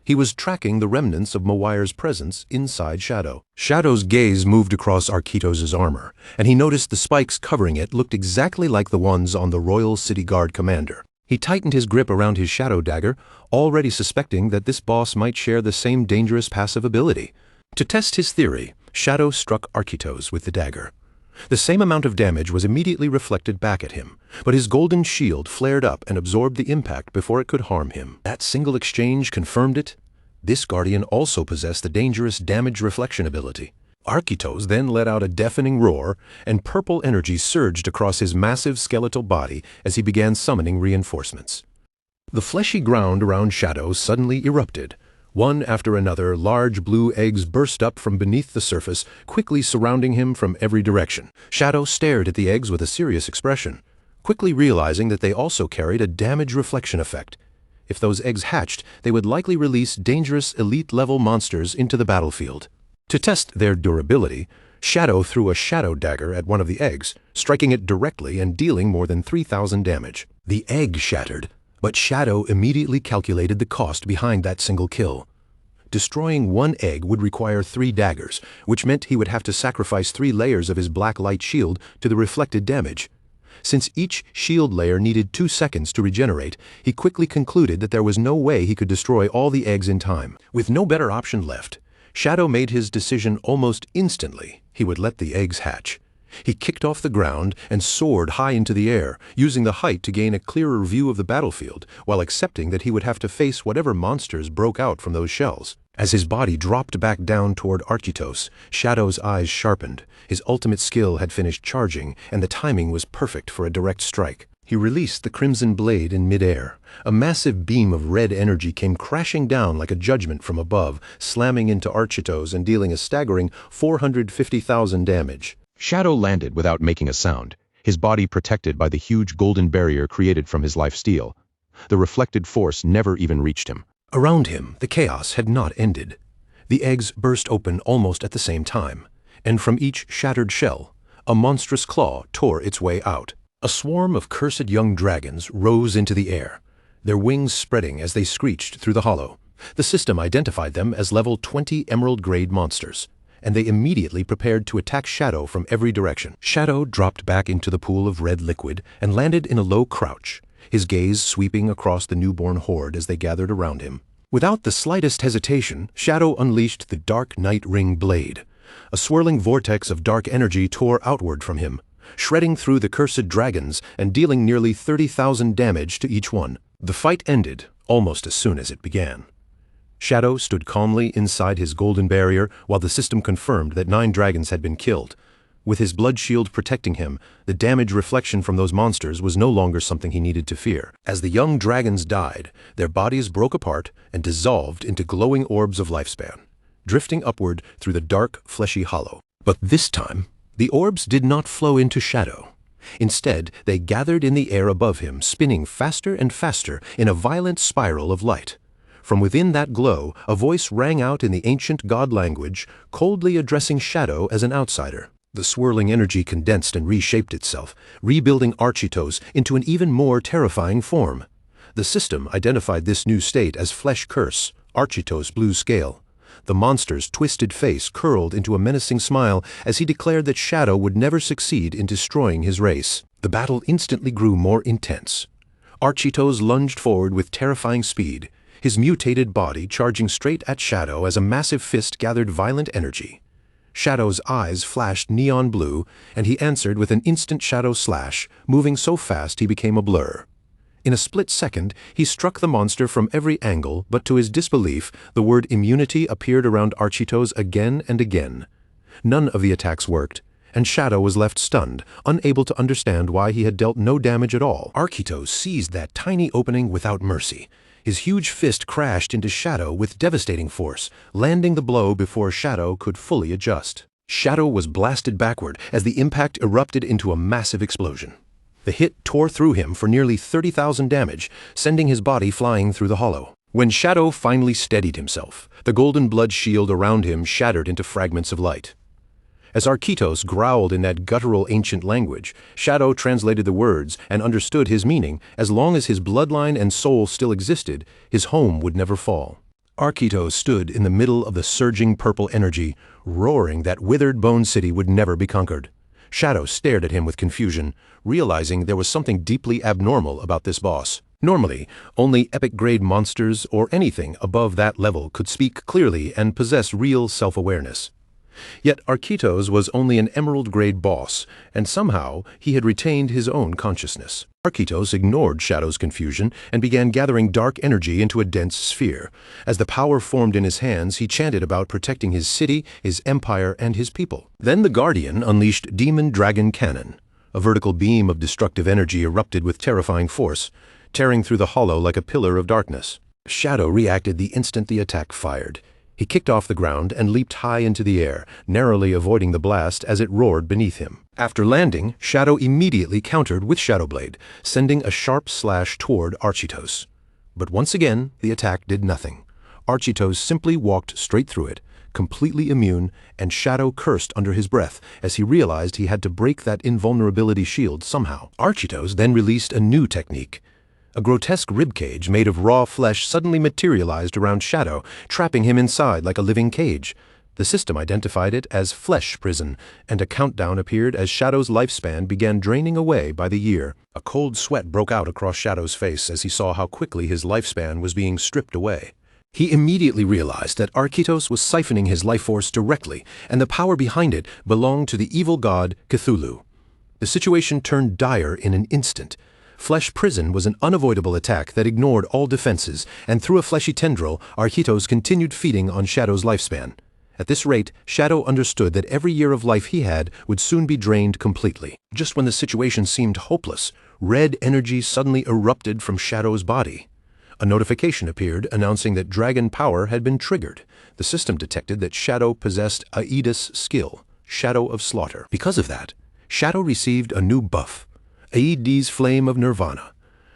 He was tracking the remnants of Mowire's presence inside Shadow. Shadow's gaze moved across Arkitos' armor, and he noticed the spikes covering it looked exactly like the ones on the Royal City Guard commander. He tightened his grip around his shadow dagger, already suspecting that this boss might share the same dangerous passive ability. To test his theory, Shadow struck Arkitos with the dagger. The same amount of damage was immediately reflected back at him, but his golden shield flared up and absorbed the impact before it could harm him. That single exchange confirmed it. This guardian also possessed the dangerous damage reflection ability. Arkitos then let out a deafening roar, and purple energy surged across his massive skeletal body as he began summoning reinforcements. The fleshy ground around Shadow suddenly erupted. One after another, large blue eggs burst up from beneath the surface, quickly surrounding him from every direction. Shadow stared at the eggs with a serious expression, quickly realizing that they also carried a damage reflection effect. If those eggs hatched, they would likely release dangerous elite-level monsters into the battlefield. To test their durability, Shadow threw a shadow dagger at one of the eggs, striking it directly and dealing more than 3,000 damage. The egg shattered, but Shadow immediately calculated the cost behind that single kill. Destroying one egg would require 3 daggers, which meant he would have to sacrifice 3 layers of his black light shield to the reflected damage. Since each shield layer needed 2 seconds to regenerate, he quickly concluded that there was no way he could destroy all the eggs in time. With no better option left, Shadow made his decision almost instantly. He would let the eggs hatch. He kicked off the ground and soared high into the air, using the height to gain a clearer view of the battlefield, while accepting that he would have to face whatever monsters broke out from those shells. As his body dropped back down toward Arkitos, Shadow's eyes sharpened. His ultimate skill had finished charging, and the timing was perfect for a direct strike. He released the crimson blade in midair. A massive beam of red energy came crashing down like a judgment from above, slamming into Arkitos and dealing a staggering 450,000 damage. Shadow landed without making a sound, his body protected by the huge golden barrier created from his life steal. The reflected force never even reached him. Around him, the chaos had not ended. The eggs burst open almost at the same time, and from each shattered shell, a monstrous claw tore its way out. A swarm of cursed young dragons rose into the air, their wings spreading as they screeched through the hollow. The system identified them as level 20 Emerald Grade monsters, and they immediately prepared to attack Shadow from every direction. Shadow dropped back into the pool of red liquid and landed in a low crouch, his gaze sweeping across the newborn horde as they gathered around him. Without the slightest hesitation, Shadow unleashed the Dark Night Ring blade. A swirling vortex of dark energy tore outward from him, shredding through the cursed dragons and dealing nearly 30,000 damage to each one. The fight ended almost as soon as it began. Shadow stood calmly inside his golden barrier while the system confirmed that 9 dragons had been killed. With his blood shield protecting him, the damage reflection from those monsters was no longer something he needed to fear. As the young dragons died, their bodies broke apart and dissolved into glowing orbs of lifespan. drifting upward through the dark, fleshy hollow. But this time, the orbs did not flow into Shadow. Instead, they gathered in the air above him, spinning faster and faster in a violent spiral of light. From within that glow, a voice rang out in the ancient god language, coldly addressing Shadow as an outsider. The swirling energy condensed and reshaped itself, rebuilding Architos into an even more terrifying form. The system identified this new state as Flesh Curse, Architos Blue Scale. The monster's twisted face curled into a menacing smile as he declared that Shadow would never succeed in destroying his race. The battle instantly grew more intense. Architos lunged forward with terrifying speed, his mutated body charging straight at Shadow as a massive fist gathered violent energy. Shadow's eyes flashed neon blue, and he answered with an instant shadow slash, moving so fast he became a blur. In a split second, he struck the monster from every angle, but to his disbelief, the word immunity appeared around Architos again and again. None of the attacks worked, and Shadow was left stunned, unable to understand why he had dealt no damage at all. Architos seized that tiny opening without mercy. His huge fist crashed into Shadow with devastating force, landing the blow before Shadow could fully adjust. Shadow was blasted backward as the impact erupted into a massive explosion. The hit tore through him for nearly 30,000 damage, sending his body flying through the hollow. When Shadow finally steadied himself, the golden blood shield around him shattered into fragments of light. As Architos growled in that guttural ancient language, Shadow translated the words and understood his meaning. As long as his bloodline and soul still existed, his home would never fall. Architos stood in the middle of the surging purple energy, roaring that withered bone city would never be conquered. Shadow stared at him with confusion, realizing there was something deeply abnormal about this boss. Normally, only epic-grade monsters or anything above that level could speak clearly and possess real self-awareness. Yet Architos was only an emerald-grade boss, and somehow he had retained his own consciousness. Architos ignored Shadow's confusion and began gathering dark energy into a dense sphere. As the power formed in his hands, he chanted about protecting his city, his empire, and his people. Then the Guardian unleashed Demon Dragon Cannon. A vertical beam of destructive energy erupted with terrifying force, tearing through the hollow like a pillar of darkness. Shadow reacted the instant the attack fired. He kicked off the ground and leaped high into the air, narrowly avoiding the blast as it roared beneath him. After landing, Shadow immediately countered with Shadow Blade, sending a sharp slash toward Architos. But once again, the attack did nothing. Architos simply walked straight through it, completely immune, and Shadow cursed under his breath as he realized he had to break that invulnerability shield somehow. Architos then released a new technique. A grotesque ribcage made of raw flesh suddenly materialized around Shadow, trapping him inside like a living cage. The system identified it as Flesh Prison, and a countdown appeared as Shadow's lifespan began draining away by the year. A cold sweat broke out across Shadow's face as he saw how quickly his lifespan was being stripped away. He immediately realized that Architos was siphoning his life force directly, and the power behind it belonged to the evil god Cthulhu. The situation turned dire in an instant. Flesh Prison was an unavoidable attack that ignored all defenses, and through a fleshy tendril, Architos continued feeding on Shadow's lifespan. At this rate, Shadow understood that every year of life he had would soon be drained completely. Just when the situation seemed hopeless, red energy suddenly erupted from Shadow's body. A notification appeared announcing that dragon power had been triggered. The system detected that Shadow possessed Aedes skill, Shadow of Slaughter. Because of that, Shadow received a new buff, Aedes Flame of Nirvana.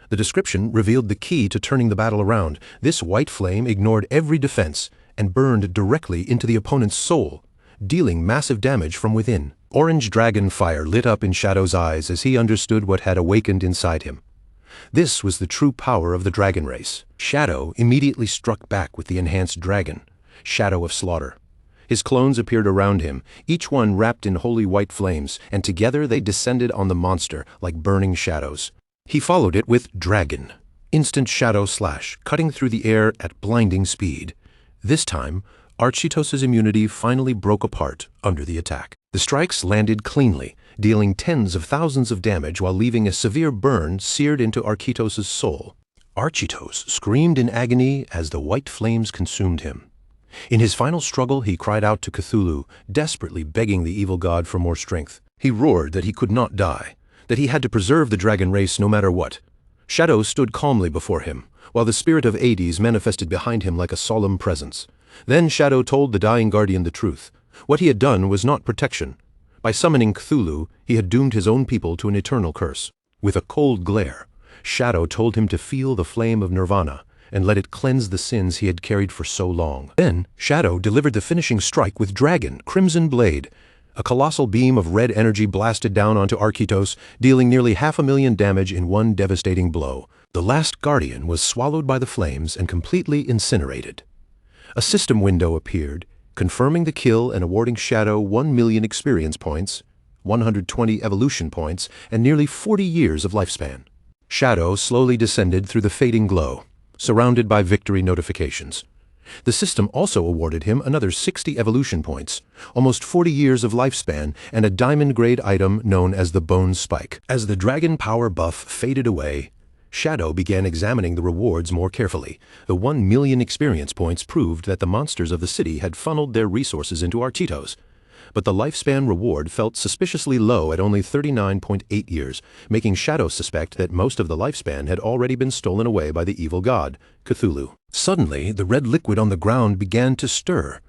The description revealed the key to turning the battle around. This white flame ignored every defense and burned directly into the opponent's soul, dealing massive damage from within. Orange dragon fire lit up in Shadow's eyes as he understood what had awakened inside him. This was the true power of the dragon race. Shadow immediately struck back with the enhanced dragon, Shadow of Slaughter. His clones appeared around him, each one wrapped in holy white flames, and together they descended on the monster like burning shadows. He followed it with Dragon, instant shadow slash, cutting through the air at blinding speed. This time, Architos' immunity finally broke apart under the attack. The strikes landed cleanly, dealing tens of thousands of damage while leaving a severe burn seared into Architos' soul. Architos screamed in agony as the white flames consumed him. In his final struggle, he cried out to Cthulhu, desperately begging the evil god for more strength. He roared that he could not die, that he had to preserve the dragon race no matter what. Shadow stood calmly before him, while the spirit of Aedes manifested behind him like a solemn presence. Then Shadow told the dying guardian the truth. What he had done was not protection. By summoning Cthulhu, he had doomed his own people to an eternal curse. With a cold glare, Shadow told him to feel the flame of Nirvana and let it cleanse the sins he had carried for so long. Then, Shadow delivered the finishing strike with Dragon, Crimson Blade. A colossal beam of red energy blasted down onto Arkytos, dealing nearly 500,000 damage in one devastating blow. The last guardian was swallowed by the flames and completely incinerated. A system window appeared, confirming the kill and awarding Shadow 1 million experience points, 120 evolution points, and nearly 40 years of lifespan. Shadow slowly descended through the fading glow, surrounded by victory notifications. The system also awarded him another 60 evolution points, almost 40 years of lifespan, and a diamond-grade item known as the Bone Spike. As the dragon power buff faded away, Shadow began examining the rewards more carefully. The 1 million experience points proved that the monsters of the city had funneled their resources into Arkytos. But the lifespan reward felt suspiciously low at only 39.8 years, making Shadow suspect that most of the lifespan had already been stolen away by the evil god, Cthulhu. Suddenly, the red liquid on the ground began to stir.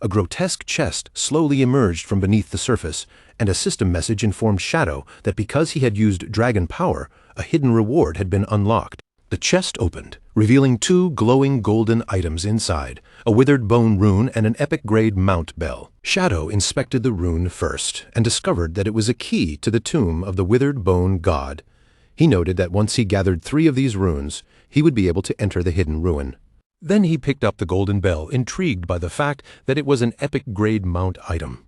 A grotesque chest slowly emerged from beneath the surface, and a system message informed Shadow that because he had used dragon power, a hidden reward had been unlocked. The chest opened, revealing 2 glowing golden items inside, a withered bone rune and an epic-grade mount bell. Shadow inspected the rune first and discovered that it was a key to the tomb of the withered bone god. He noted that once he gathered 3 of these runes, he would be able to enter the hidden ruin. Then he picked up the golden bell, intrigued by the fact that it was an epic-grade mount item.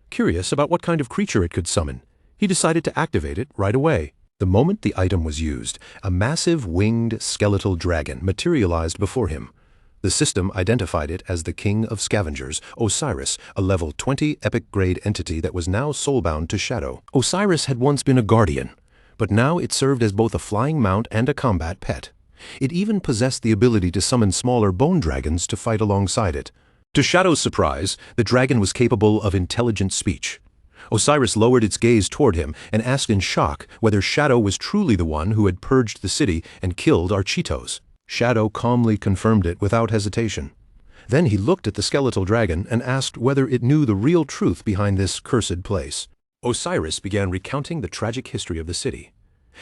Curious about what kind of creature it could summon, he decided to activate it right away. The moment the item was used, a massive winged skeletal dragon materialized before him. The system identified it as the King of Scavengers, Osiris, a level 20 epic-grade entity that was now soulbound to Shadow. Osiris had once been a guardian, but now it served as both a flying mount and a combat pet. It even possessed the ability to summon smaller bone dragons to fight alongside it. To Shadow's surprise, the dragon was capable of intelligent speech. Osiris lowered its gaze toward him and asked in shock whether Shadow was truly the one who had purged the city and killed Arkytos. Shadow calmly confirmed it without hesitation. Then he looked at the skeletal dragon and asked whether it knew the real truth behind this cursed place. Osiris began recounting the tragic history of the city.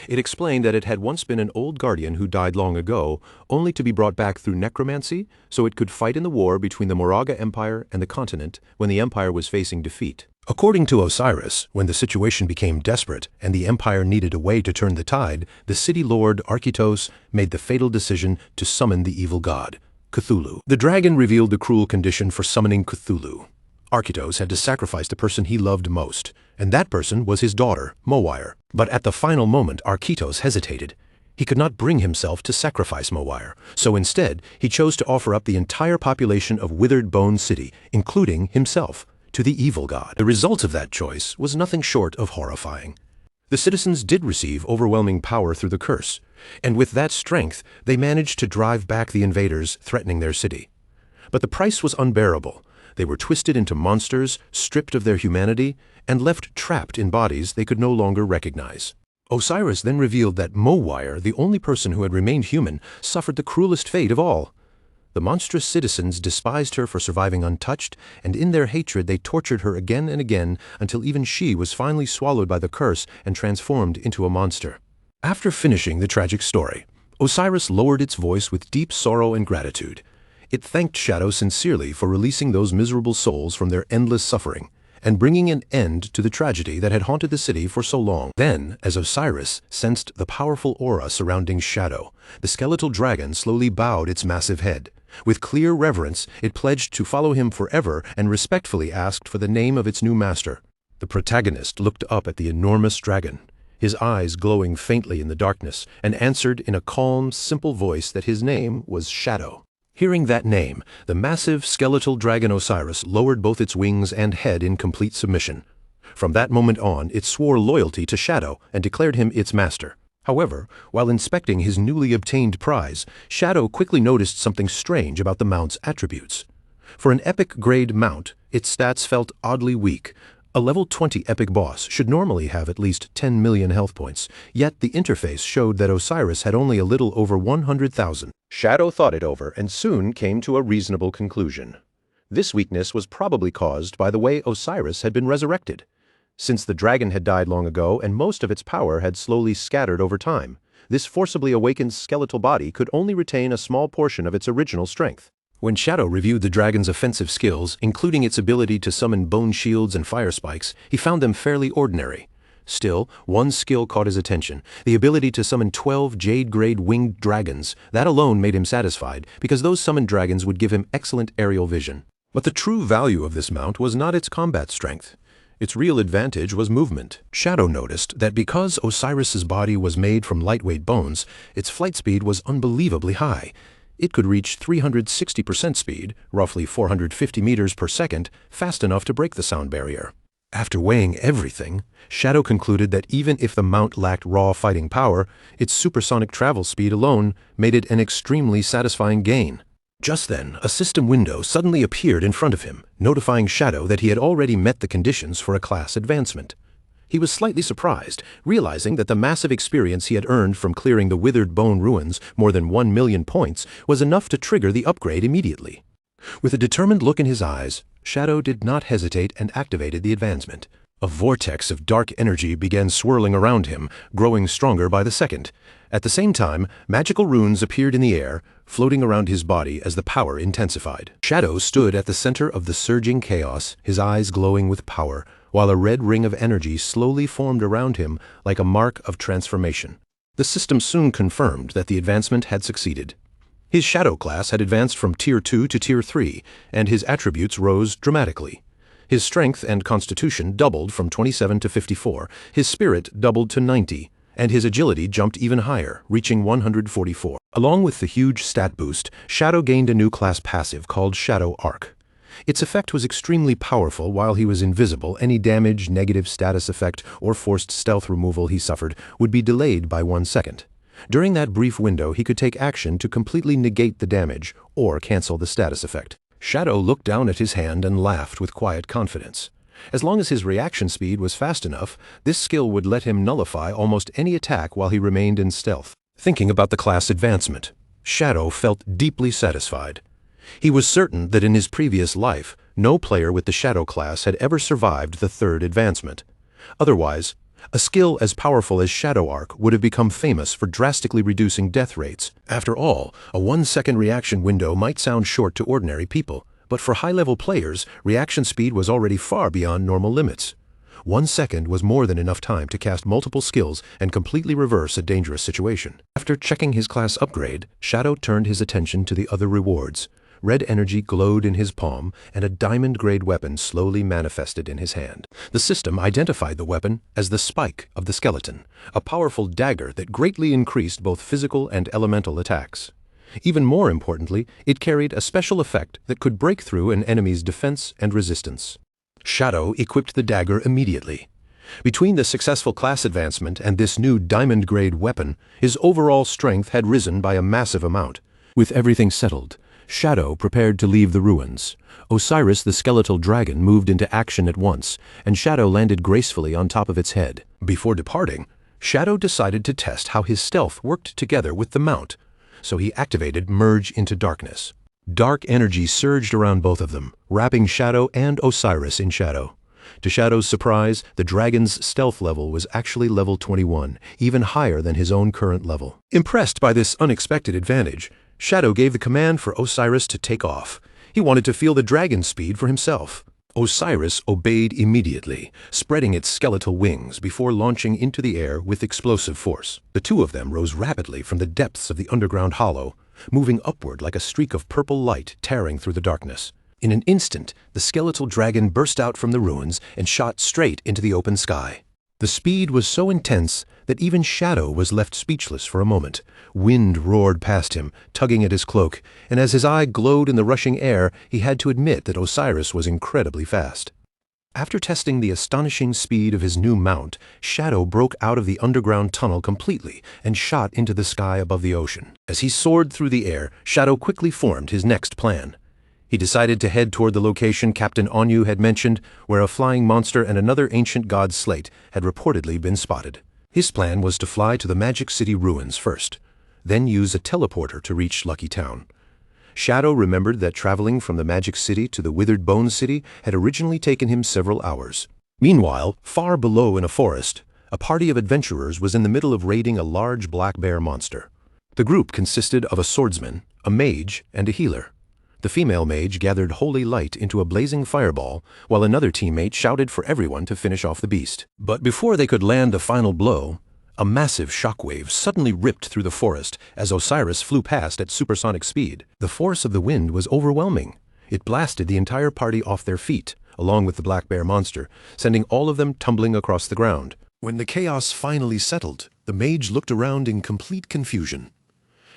It explained that it had once been an old guardian who died long ago, only to be brought back through necromancy so it could fight in the war between the Moraga Empire and the continent when the empire was facing defeat. According to Osiris, when the situation became desperate and the empire needed a way to turn the tide, the city lord Arkytos made the fatal decision to summon the evil god, Cthulhu. The dragon revealed the cruel condition for summoning Cthulhu. Arkytos had to sacrifice the person he loved most, and that person was his daughter, Mowire. But at the final moment, Arkytos hesitated. He could not bring himself to sacrifice Mowire, so instead he chose to offer up the entire population of Withered Bone City, including himself, to the evil god. The result of that choice was nothing short of horrifying. The citizens did receive overwhelming power through the curse, and with that strength they managed to drive back the invaders threatening their city. But the price was unbearable. They were twisted into monsters, stripped of their humanity, and left trapped in bodies they could no longer recognize. Osiris then revealed that Mowire, the only person who had remained human, suffered the cruelest fate of all. The monstrous citizens despised her for surviving untouched, and in their hatred they tortured her again and again until even she was finally swallowed by the curse and transformed into a monster. After finishing the tragic story, Osiris lowered its voice with deep sorrow and gratitude. It thanked Shadow sincerely for releasing those miserable souls from their endless suffering and bringing an end to the tragedy that had haunted the city for so long. Then, as Osiris sensed the powerful aura surrounding Shadow, the skeletal dragon slowly bowed its massive head. With clear reverence, it pledged to follow him forever and respectfully asked for the name of its new master. The protagonist looked up at the enormous dragon, his eyes glowing faintly in the darkness, and answered in a calm, simple voice that his name was Shadow. Hearing that name, the massive skeletal dragon Osiris lowered both its wings and head in complete submission. From that moment on, it swore loyalty to Shadow and declared him its master. However, while inspecting his newly obtained prize, Shadow quickly noticed something strange about the mount's attributes. For an epic-grade mount, its stats felt oddly weak. A level 20 epic boss should normally have at least 10 million health points, yet the interface showed that Osiris had only a little over 100,000. Shadow thought it over and soon came to a reasonable conclusion. This weakness was probably caused by the way Osiris had been resurrected. Since the dragon had died long ago and most of its power had slowly scattered over time, this forcibly awakened skeletal body could only retain a small portion of its original strength. When Shadow reviewed the dragon's offensive skills, including its ability to summon bone shields and fire spikes, he found them fairly ordinary. Still, one skill caught his attention, the ability to summon 12 Jade-grade winged dragons. That alone made him satisfied, because those summoned dragons would give him excellent aerial vision. But the true value of this mount was not its combat strength. Its real advantage was movement. Shadow noticed that because Osiris's body was made from lightweight bones, its flight speed was unbelievably high. It could reach 360% speed, roughly 450 meters per second, fast enough to break the sound barrier. After weighing everything, Shadow concluded that even if the mount lacked raw fighting power, its supersonic travel speed alone made it an extremely satisfying gain. Just then, a system window suddenly appeared in front of him, notifying Shadow that he had already met the conditions for a class advancement. He was slightly surprised, realizing that the massive experience he had earned from clearing the Withered Bone ruins, more than 1 million points, was enough to trigger the upgrade immediately. With a determined look in his eyes, Shadow did not hesitate and activated the advancement. A vortex of dark energy began swirling around him, growing stronger by the second. At the same time, magical runes appeared in the air, floating around his body as the power intensified. Shadow stood at the center of the surging chaos, his eyes glowing with power, while a red ring of energy slowly formed around him like a mark of transformation. The system soon confirmed that the advancement had succeeded. His Shadow class had advanced from Tier 2 to Tier 3, and his attributes rose dramatically. His strength and constitution doubled from 27 to 54, his spirit doubled to 90, and his agility jumped even higher, reaching 144. Along with the huge stat boost, Shadow gained a new class passive called Shadow Arc. Its effect was extremely powerful. While he was invisible, any damage, negative status effect, or forced stealth removal he suffered would be delayed by 1 second. During that brief window, he could take action to completely negate the damage or cancel the status effect. Shadow looked down at his hand and laughed with quiet confidence. As long as his reaction speed was fast enough, this skill would let him nullify almost any attack while he remained in stealth. Thinking about the class advancement, Shadow felt deeply satisfied. He was certain that in his previous life, no player with the Shadow class had ever survived the third advancement. Otherwise, a skill as powerful as Shadow Arc would have become famous for drastically reducing death rates. After all, a 1-second reaction window might sound short to ordinary people, but for high-level players, reaction speed was already far beyond normal limits. 1 second was more than enough time to cast multiple skills and completely reverse a dangerous situation. After checking his class upgrade, Shadow turned his attention to the other rewards. Red energy glowed in his palm, and a diamond-grade weapon slowly manifested in his hand. The system identified the weapon as the Spike of the Skeleton, a powerful dagger that greatly increased both physical and elemental attacks. Even more importantly, it carried a special effect that could break through an enemy's defense and resistance. Shadow equipped the dagger immediately. Between the successful class advancement and this new diamond-grade weapon, his overall strength had risen by a massive amount. With everything settled, Shadow prepared to leave the ruins. Osiris the skeletal dragon moved into action at once, and Shadow landed gracefully on top of its head. Before departing, Shadow decided to test how his stealth worked together with the mount, so he activated Merge into Darkness. Dark energy surged around both of them, wrapping Shadow and Osiris in shadow. To Shadow's surprise, the dragon's stealth level was actually level 21, even higher than his own current level. Impressed by this unexpected advantage, Shadow gave the command for Osiris to take off. He wanted to feel the dragon's speed for himself. Osiris obeyed immediately, spreading its skeletal wings before launching into the air with explosive force. The two of them rose rapidly from the depths of the underground hollow, moving upward like a streak of purple light tearing through the darkness. In an instant, the skeletal dragon burst out from the ruins and shot straight into the open sky. The speed was so intense that even Shadow was left speechless for a moment. Wind roared past him, tugging at his cloak, and as his eye glowed in the rushing air, he had to admit that Osiris was incredibly fast. After testing the astonishing speed of his new mount, Shadow broke out of the underground tunnel completely and shot into the sky above the ocean. As he soared through the air, Shadow quickly formed his next plan. He decided to head toward the location Captain Onyu had mentioned, where a flying monster and another ancient god slate had reportedly been spotted. His plan was to fly to the Magic City ruins first, then use a teleporter to reach Lucky Town. Shadow remembered that traveling from the Magic City to the Withered Bones City had originally taken him several hours. Meanwhile, far below in a forest, a party of adventurers was in the middle of raiding a large black bear monster. The group consisted of a swordsman, a mage, and a healer. The female mage gathered holy light into a blazing fireball, while another teammate shouted for everyone to finish off the beast. But before they could land a final blow, a massive shockwave suddenly ripped through the forest as Osiris flew past at supersonic speed. The force of the wind was overwhelming. It blasted the entire party off their feet, along with the black bear monster, sending all of them tumbling across the ground. When the chaos finally settled, the mage looked around in complete confusion.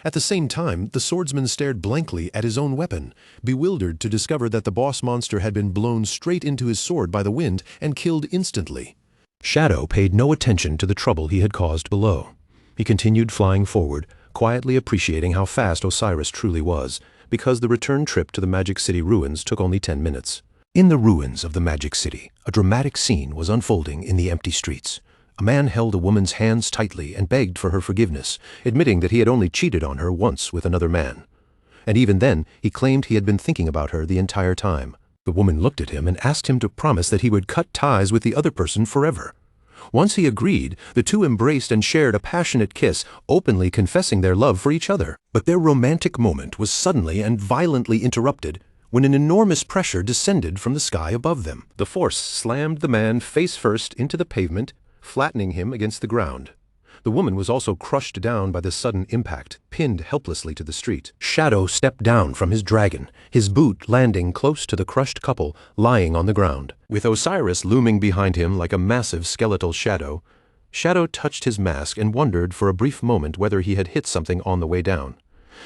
At the same time, the swordsman stared blankly at his own weapon, bewildered to discover that the boss monster had been blown straight into his sword by the wind and killed instantly. Shadow paid no attention to the trouble he had caused below. He continued flying forward, quietly appreciating how fast Osiris truly was, because the return trip to the Magic City ruins took only 10 minutes. In the ruins of the Magic City, a dramatic scene was unfolding in the empty streets. A man held a woman's hands tightly and begged for her forgiveness, admitting that he had only cheated on her once with another man. And even then, he claimed he had been thinking about her the entire time. The woman looked at him and asked him to promise that he would cut ties with the other person forever. Once he agreed, the two embraced and shared a passionate kiss, openly confessing their love for each other. But their romantic moment was suddenly and violently interrupted when an enormous pressure descended from the sky above them. The force slammed the man face first into the pavement, flattening him against the ground. The woman was also crushed down by the sudden impact, pinned helplessly to the street. Shadow stepped down from his dragon, his boot landing close to the crushed couple lying on the ground. With Osiris looming behind him like a massive skeletal shadow, Shadow touched his mask and wondered for a brief moment whether he had hit something on the way down.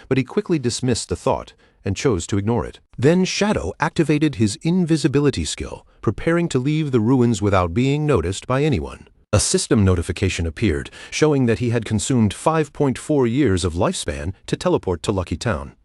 But he quickly dismissed the thought and chose to ignore it. Then Shadow activated his invisibility skill, preparing to leave the ruins without being noticed by anyone. A system notification appeared, showing that he had consumed 5.4 years of lifespan to teleport to Lucky Town.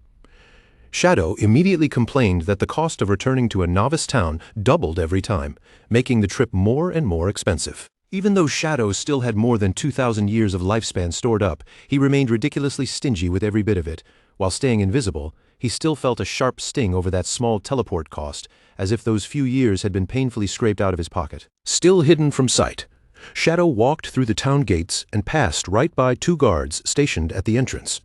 Shadow immediately complained that the cost of returning to a novice town doubled every time, making the trip more and more expensive. Even though Shadow still had more than 2,000 years of lifespan stored up, he remained ridiculously stingy with every bit of it. While staying invisible, he still felt a sharp sting over that small teleport cost, as if those few years had been painfully scraped out of his pocket. Still hidden from sight, Shadow walked through the town gates and passed right by two guards stationed at the entrance.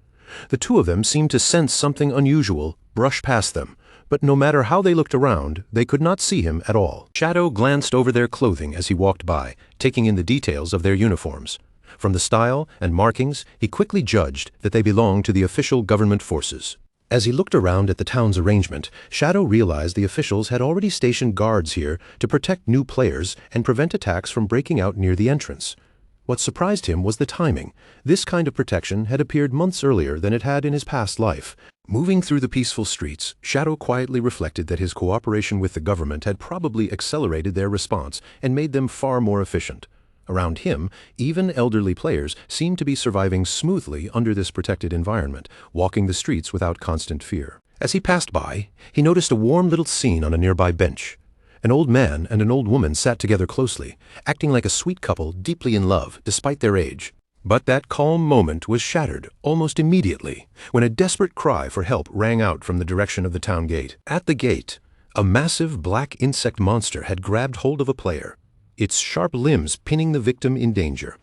The two of them seemed to sense something unusual, brush past them, but no matter how they looked around, they could not see him at all. Shadow glanced over their clothing as he walked by, taking in the details of their uniforms. From the style and markings, he quickly judged that they belonged to the official government forces. As he looked around at the town's arrangement, Shadow realized the officials had already stationed guards here to protect new players and prevent attacks from breaking out near the entrance. What surprised him was the timing. This kind of protection had appeared months earlier than it had in his past life. Moving through the peaceful streets, Shadow quietly reflected that his cooperation with the government had probably accelerated their response and made them far more efficient. Around him, even elderly players seemed to be surviving smoothly under this protected environment, walking the streets without constant fear. As he passed by, he noticed a warm little scene on a nearby bench. An old man and an old woman sat together closely, acting like a sweet couple deeply in love despite their age. But that calm moment was shattered almost immediately when a desperate cry for help rang out from the direction of the town gate. At the gate, a massive black insect monster had grabbed hold of a player, its sharp limbs pinning the victim in danger.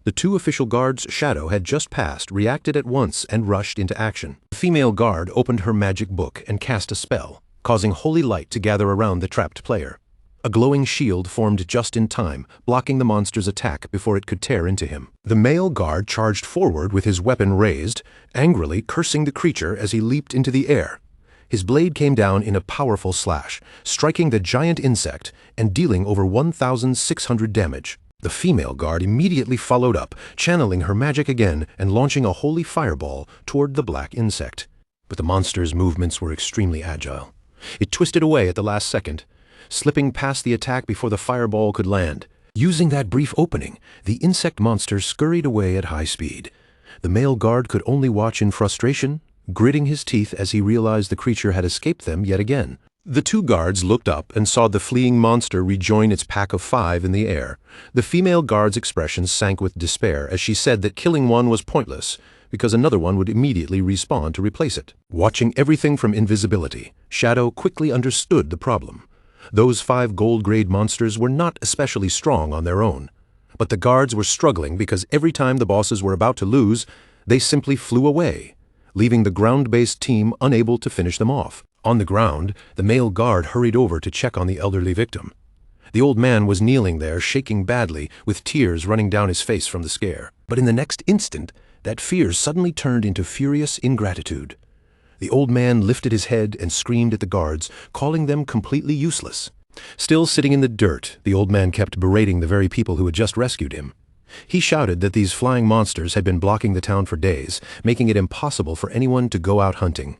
The two official guards Shadow had just passed reacted at once and rushed into action. The female guard opened her magic book and cast a spell, causing holy light to gather around the trapped player. A glowing shield formed just in time, blocking the monster's attack before it could tear into him. The male guard charged forward with his weapon raised, angrily cursing the creature as he leaped into the air. His blade came down in a powerful slash, striking the giant insect and dealing over 1,600 damage. The female guard immediately followed up, channeling her magic again and launching a holy fireball toward the black insect. But the monster's movements were extremely agile. It twisted away at the last second, slipping past the attack before the fireball could land. Using that brief opening, the insect monster scurried away at high speed. The male guard could only watch in frustration, gritting his teeth as he realized the creature had escaped them yet again. The two guards looked up and saw the fleeing monster rejoin its pack of 5 in the air. The female guard's expression sank with despair as she said that killing one was pointless, because another one would immediately respawn to replace it. Watching everything from invisibility, Shadow quickly understood the problem. Those 5 gold-grade monsters were not especially strong on their own, but the guards were struggling because every time the bosses were about to lose, they simply flew away, leaving the ground-based team unable to finish them off. On the ground, the male guard hurried over to check on the elderly victim. The old man was kneeling there, shaking badly, with tears running down his face from the scare. But in the next instant, that fear suddenly turned into furious ingratitude. The old man lifted his head and screamed at the guards, calling them completely useless. Still sitting in the dirt, the old man kept berating the very people who had just rescued him. He shouted that these flying monsters had been blocking the town for days, making it impossible for anyone to go out hunting.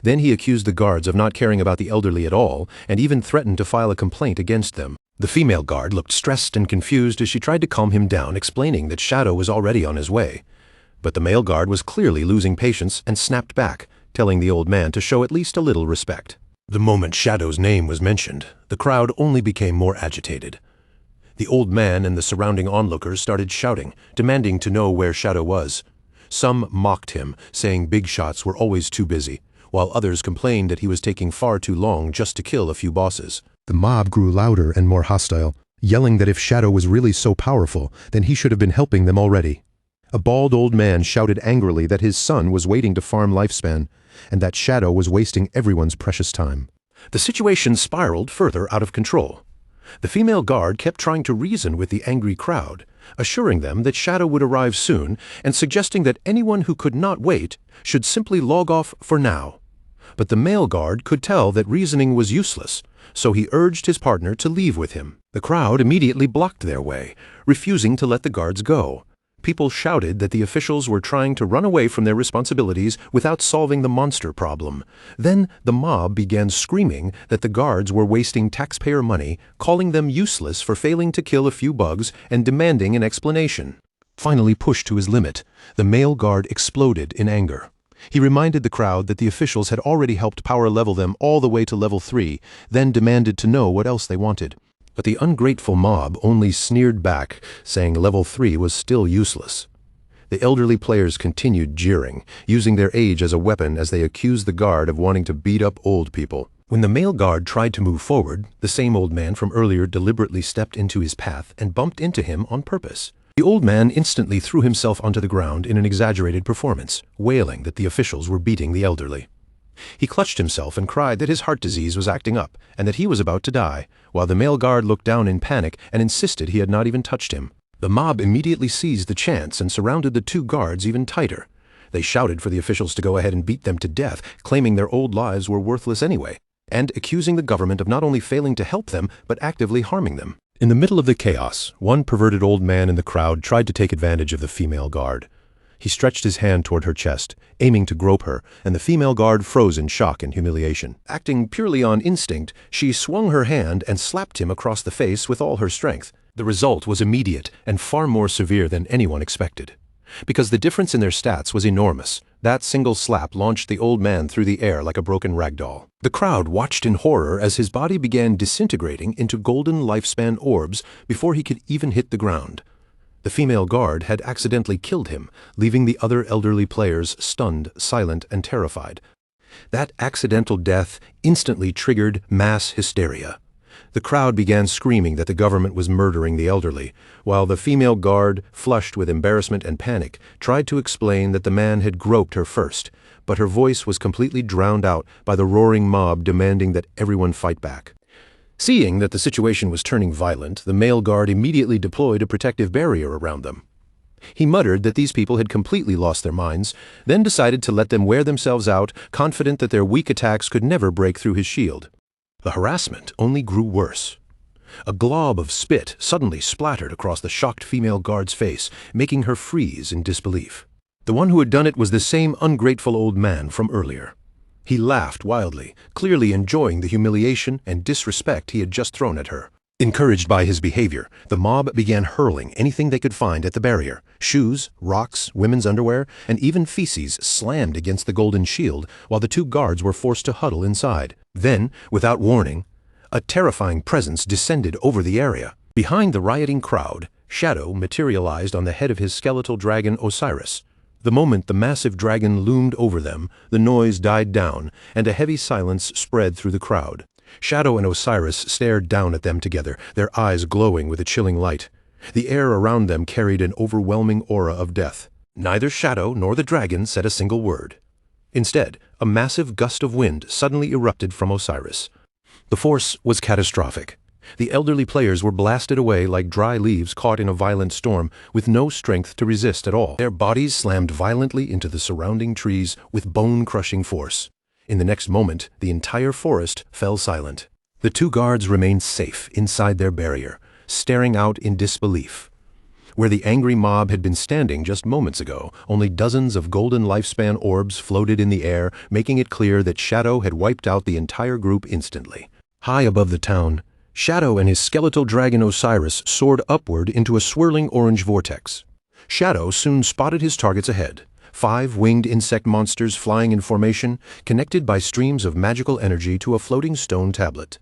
Then he accused the guards of not caring about the elderly at all, and even threatened to file a complaint against them. The female guard looked stressed and confused as she tried to calm him down, explaining that Shadow was already on his way. But the male guard was clearly losing patience and snapped back, telling the old man to show at least a little respect. The moment Shadow's name was mentioned, the crowd only became more agitated. The old man and the surrounding onlookers started shouting, demanding to know where Shadow was. Some mocked him, saying big shots were always too busy, while others complained that he was taking far too long just to kill a few bosses. The mob grew louder and more hostile, yelling that if Shadow was really so powerful, then he should have been helping them already. A bald old man shouted angrily that his son was waiting to farm Lifespan, and that Shadow was wasting everyone's precious time. The situation spiraled further out of control. The female guard kept trying to reason with the angry crowd, assuring them that Shadow would arrive soon and suggesting that anyone who could not wait should simply log off for now. But the male guard could tell that reasoning was useless, so he urged his partner to leave with him. The crowd immediately blocked their way, refusing to let the guards go. People shouted that the officials were trying to run away from their responsibilities without solving the monster problem. Then the mob began screaming that the guards were wasting taxpayer money, calling them useless for failing to kill a few bugs, and demanding an explanation. Finally pushed to his limit, the male guard exploded in anger. He reminded the crowd that the officials had already helped power level them all the way to level 3, then demanded to know what else they wanted. But the ungrateful mob only sneered back, saying level 3 was still useless. The elderly players continued jeering, using their age as a weapon as they accused the guard of wanting to beat up old people. When the male guard tried to move forward, the same old man from earlier deliberately stepped into his path and bumped into him on purpose. The old man instantly threw himself onto the ground in an exaggerated performance, wailing that the officials were beating the elderly. He clutched himself and cried that his heart disease was acting up and that he was about to die, while the male guard looked down in panic and insisted he had not even touched him. The mob immediately seized the chance and surrounded the 2 guards even tighter. They shouted for the officials to go ahead and beat them to death, claiming their old lives were worthless anyway, and accusing the government of not only failing to help them, but actively harming them. In the middle of the chaos, one perverted old man in the crowd tried to take advantage of the female guard. He stretched his hand toward her chest, aiming to grope her, and the female guard froze in shock and humiliation. Acting purely on instinct, she swung her hand and slapped him across the face with all her strength. The result was immediate and far more severe than anyone expected. Because the difference in their stats was enormous, that single slap launched the old man through the air like a broken ragdoll. The crowd watched in horror as his body began disintegrating into golden lifespan orbs before he could even hit the ground. The female guard had accidentally killed him, leaving the other elderly players stunned, silent, and terrified. That accidental death instantly triggered mass hysteria. The crowd began screaming that the government was murdering the elderly, while the female guard, flushed with embarrassment and panic, tried to explain that the man had groped her first, but her voice was completely drowned out by the roaring mob demanding that everyone fight back. Seeing that the situation was turning violent, the male guard immediately deployed a protective barrier around them. He muttered that these people had completely lost their minds, then decided to let them wear themselves out, confident that their weak attacks could never break through his shield. The harassment only grew worse. A glob of spit suddenly splattered across the shocked female guard's face, making her freeze in disbelief. The one who had done it was the same ungrateful old man from earlier. He laughed wildly, clearly enjoying the humiliation and disrespect he had just thrown at her. Encouraged by his behavior, the mob began hurling anything they could find at the barrier. Shoes, rocks, women's underwear, and even feces slammed against the golden shield while the 2 guards were forced to huddle inside. Then, without warning, a terrifying presence descended over the area. Behind the rioting crowd, Shadow materialized on the head of his skeletal dragon Osiris. The moment the massive dragon loomed over them, the noise died down, and a heavy silence spread through the crowd. Shadow and Osiris stared down at them together, their eyes glowing with a chilling light. The air around them carried an overwhelming aura of death. Neither Shadow nor the dragon said a single word. Instead, a massive gust of wind suddenly erupted from Osiris. The force was catastrophic. The elderly players were blasted away like dry leaves caught in a violent storm, with no strength to resist at all. Their bodies slammed violently into the surrounding trees with bone-crushing force. In the next moment, the entire forest fell silent. The two guards remained safe inside their barrier, staring out in disbelief. Where the angry mob had been standing just moments ago, only dozens of golden lifespan orbs floated in the air, making it clear that Shadow had wiped out the entire group instantly. High above the town, Shadow and his skeletal dragon Osiris soared upward into a swirling orange vortex. Shadow soon spotted his targets ahead. 5 winged insect monsters flying in formation, connected by streams of magical energy to a floating stone tablet.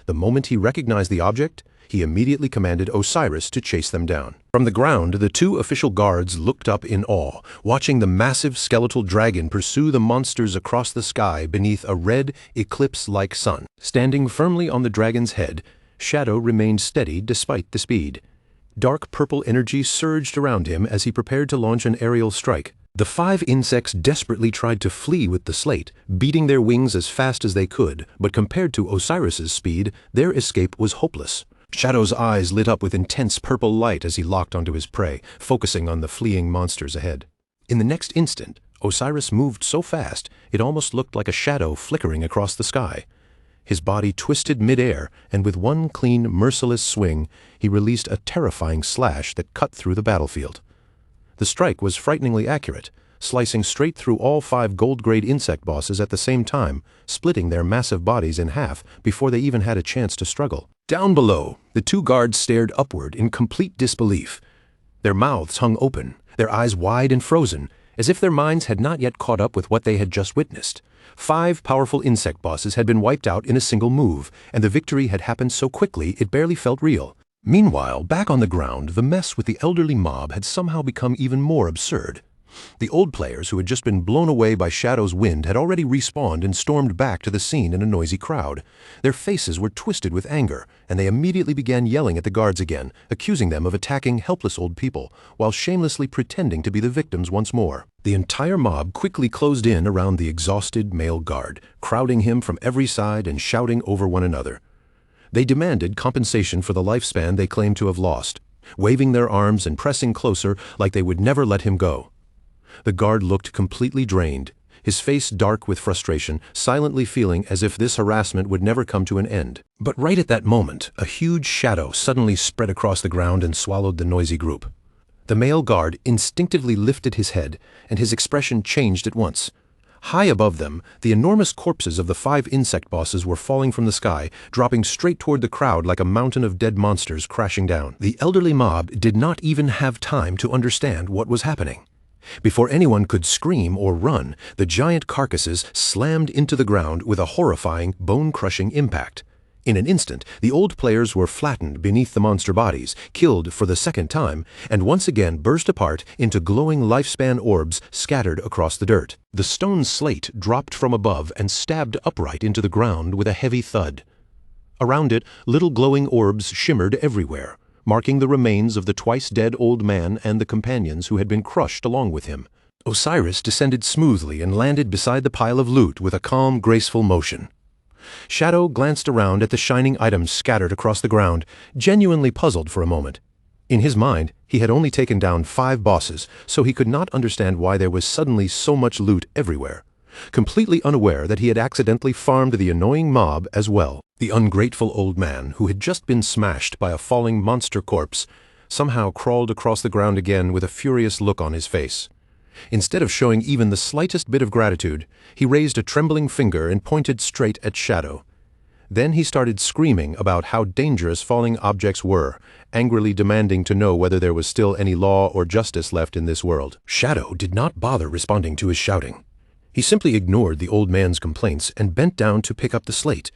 The moment he recognized the object, he immediately commanded Osiris to chase them down. From the ground, the 2 official guards looked up in awe, watching the massive skeletal dragon pursue the monsters across the sky beneath a red, eclipse-like sun. Standing firmly on the dragon's head, Shadow remained steady despite the speed. Dark purple energy surged around him as he prepared to launch an aerial strike. The 5 insects desperately tried to flee with the slate, beating their wings as fast as they could, but compared to Osiris's speed, their escape was hopeless. Shadow's eyes lit up with intense purple light as he locked onto his prey, focusing on the fleeing monsters ahead. In the next instant, Osiris moved so fast it almost looked like a shadow flickering across the sky. His body twisted mid-air, and with one clean, merciless swing, he released a terrifying slash that cut through the battlefield. The strike was frighteningly accurate, slicing straight through all 5 gold-grade insect bosses at the same time, splitting their massive bodies in half before they even had a chance to struggle. Down below, the 2 guards stared upward in complete disbelief. Their mouths hung open, their eyes wide and frozen, as if their minds had not yet caught up with what they had just witnessed. 5 powerful insect bosses had been wiped out in a single move, and the victory had happened so quickly it barely felt real. Meanwhile, back on the ground, the mess with the elderly mob had somehow become even more absurd. The old players who had just been blown away by Shadow's wind had already respawned and stormed back to the scene in a noisy crowd. Their faces were twisted with anger, and they immediately began yelling at the guards again, accusing them of attacking helpless old people, while shamelessly pretending to be the victims once more. The entire mob quickly closed in around the exhausted male guard, crowding him from every side and shouting over one another. They demanded compensation for the lifespan they claimed to have lost, waving their arms and pressing closer like they would never let him go. The guard looked completely drained, his face dark with frustration, silently feeling as if this harassment would never come to an end. But right at that moment, a huge shadow suddenly spread across the ground and swallowed the noisy group. The male guard instinctively lifted his head, and his expression changed at once. High above them, the enormous corpses of the 5 insect bosses were falling from the sky, dropping straight toward the crowd like a mountain of dead monsters crashing down. The elderly mob did not even have time to understand what was happening. Before anyone could scream or run, the giant carcasses slammed into the ground with a horrifying, bone-crushing impact. In an instant, the old players were flattened beneath the monster bodies, killed for the second time, and once again burst apart into glowing lifespan orbs scattered across the dirt. The stone slate dropped from above and stabbed upright into the ground with a heavy thud. Around it, little glowing orbs shimmered everywhere, marking the remains of the twice-dead old man and the companions who had been crushed along with him. Osiris descended smoothly and landed beside the pile of loot with a calm, graceful motion. Shadow glanced around at the shining items scattered across the ground, genuinely puzzled for a moment. In his mind, he had only taken down 5 bosses, so he could not understand why there was suddenly so much loot everywhere. Completely unaware that he had accidentally farmed the annoying mob as well. The ungrateful old man, who had just been smashed by a falling monster corpse, somehow crawled across the ground again with a furious look on his face. Instead of showing even the slightest bit of gratitude, he raised a trembling finger and pointed straight at Shadow. Then he started screaming about how dangerous falling objects were, angrily demanding to know whether there was still any law or justice left in this world. Shadow did not bother responding to his shouting. He simply ignored the old man's complaints and bent down to pick up the slate.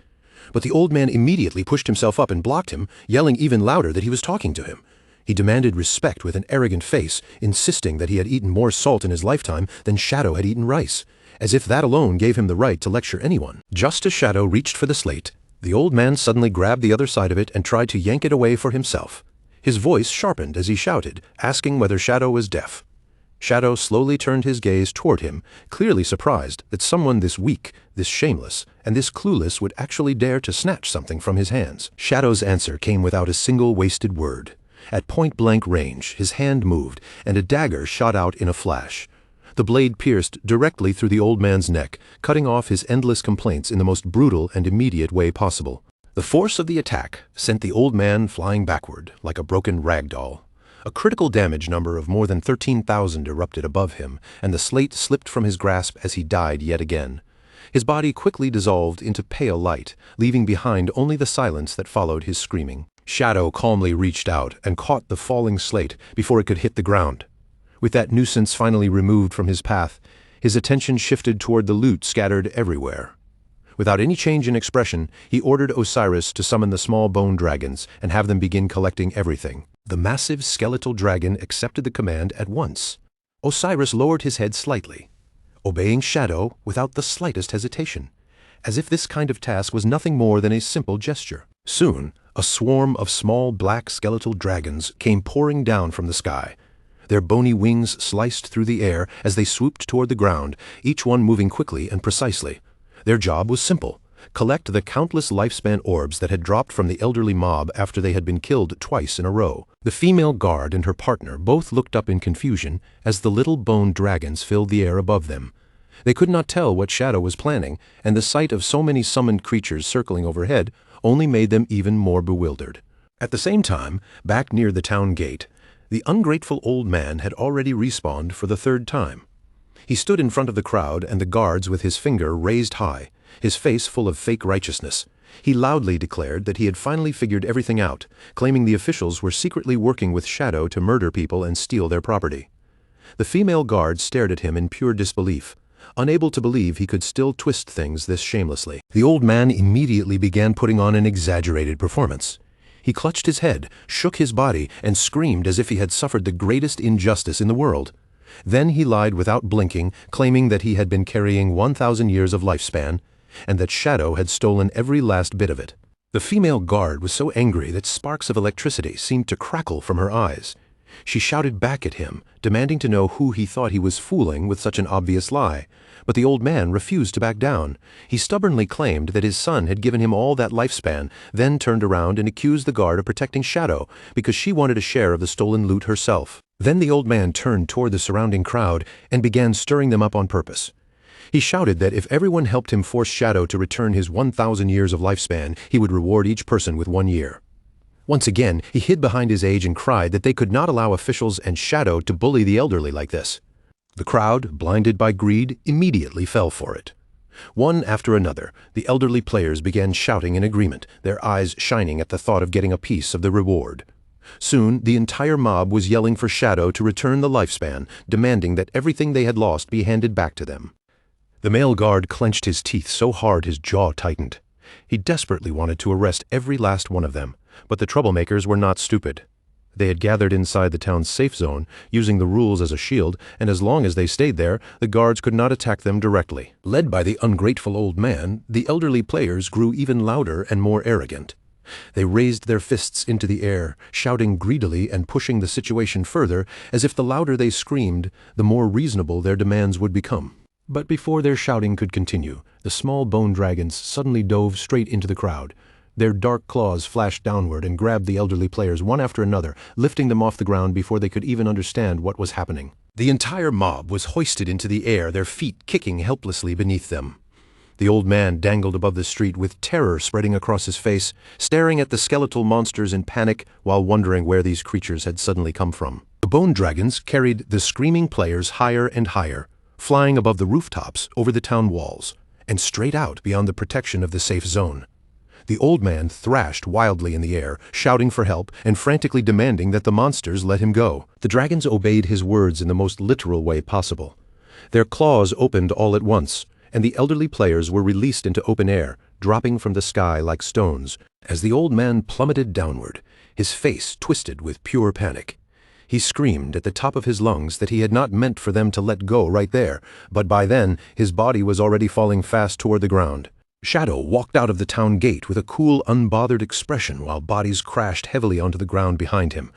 But the old man immediately pushed himself up and blocked him, yelling even louder that he was talking to him. He demanded respect with an arrogant face, insisting that he had eaten more salt in his lifetime than Shadow had eaten rice, as if that alone gave him the right to lecture anyone. Just as Shadow reached for the slate, the old man suddenly grabbed the other side of it and tried to yank it away for himself. His voice sharpened as he shouted, asking whether Shadow was deaf. Shadow slowly turned his gaze toward him, clearly surprised that someone this weak, this shameless, and this clueless would actually dare to snatch something from his hands. Shadow's answer came without a single wasted word. At point-blank range, his hand moved, and a dagger shot out in a flash. The blade pierced directly through the old man's neck, cutting off his endless complaints in the most brutal and immediate way possible. The force of the attack sent the old man flying backward, like a broken rag doll. A critical damage number of more than 13,000 erupted above him, and the slate slipped from his grasp as he died yet again. His body quickly dissolved into pale light, leaving behind only the silence that followed his screaming. Shadow calmly reached out and caught the falling slate before it could hit the ground. With that nuisance finally removed from his path, his attention shifted toward the loot scattered everywhere. Without any change in expression, he ordered Osiris to summon the small bone dragons and have them begin collecting everything. The massive skeletal dragon accepted the command at once. Osiris lowered his head slightly, obeying Shadow without the slightest hesitation, as if this kind of task was nothing more than a simple gesture. Soon, a swarm of small black skeletal dragons came pouring down from the sky. Their bony wings sliced through the air as they swooped toward the ground, each one moving quickly and precisely. Their job was simple: collect the countless lifespan orbs that had dropped from the elderly mob after they had been killed twice in a row. The female guard and her partner both looked up in confusion as the little bone dragons filled the air above them. They could not tell what Shadow was planning, and the sight of so many summoned creatures circling overhead only made them even more bewildered. At the same time, back near the town gate, the ungrateful old man had already respawned for the third time. He stood in front of the crowd and the guards with his finger raised high, his face full of fake righteousness. He loudly declared that he had finally figured everything out, claiming the officials were secretly working with Shadow to murder people and steal their property. The female guard stared at him in pure disbelief, unable to believe he could still twist things this shamelessly. The old man immediately began putting on an exaggerated performance. He clutched his head, shook his body, and screamed as if he had suffered the greatest injustice in the world. Then he lied without blinking, claiming that he had been carrying 1,000 years of lifespan, and that Shadow had stolen every last bit of it. The female guard was so angry that sparks of electricity seemed to crackle from her eyes. She shouted back at him, demanding to know who he thought he was fooling with such an obvious lie. But the old man refused to back down. He stubbornly claimed that his son had given him all that lifespan, then turned around and accused the guard of protecting Shadow because she wanted a share of the stolen loot herself. Then the old man turned toward the surrounding crowd and began stirring them up on purpose. He shouted that if everyone helped him force Shadow to return his 1,000 years of lifespan, he would reward each person with 1 year. Once again, he hid behind his age and cried that they could not allow officials and Shadow to bully the elderly like this. The crowd, blinded by greed, immediately fell for it. One after another, the elderly players began shouting in agreement, their eyes shining at the thought of getting a piece of the reward. Soon, the entire mob was yelling for Shadow to return the lifespan, demanding that everything they had lost be handed back to them. The male guard clenched his teeth so hard his jaw tightened. He desperately wanted to arrest every last one of them, but the troublemakers were not stupid. They had gathered inside the town's safe zone, using the rules as a shield, and as long as they stayed there, the guards could not attack them directly. Led by the ungrateful old man, the elderly players grew even louder and more arrogant. They raised their fists into the air, shouting greedily and pushing the situation further, as if the louder they screamed, the more reasonable their demands would become. But before their shouting could continue, the small bone dragons suddenly dove straight into the crowd. Their dark claws flashed downward and grabbed the elderly players one after another, lifting them off the ground before they could even understand what was happening. The entire mob was hoisted into the air, their feet kicking helplessly beneath them. The old man dangled above the street with terror spreading across his face, staring at the skeletal monsters in panic while wondering where these creatures had suddenly come from. The bone dragons carried the screaming players higher and higher, flying above the rooftops over the town walls, and straight out beyond the protection of the safe zone. The old man thrashed wildly in the air, shouting for help and frantically demanding that the monsters let him go. The dragons obeyed his words in the most literal way possible. Their claws opened all at once, and the elderly players were released into open air, dropping from the sky like stones. As the old man plummeted downward, his face twisted with pure panic. He screamed at the top of his lungs that he had not meant for them to let go right there, but by then his body was already falling fast toward the ground. Shadow walked out of the town gate with a cool, unbothered expression while bodies crashed heavily onto the ground behind him.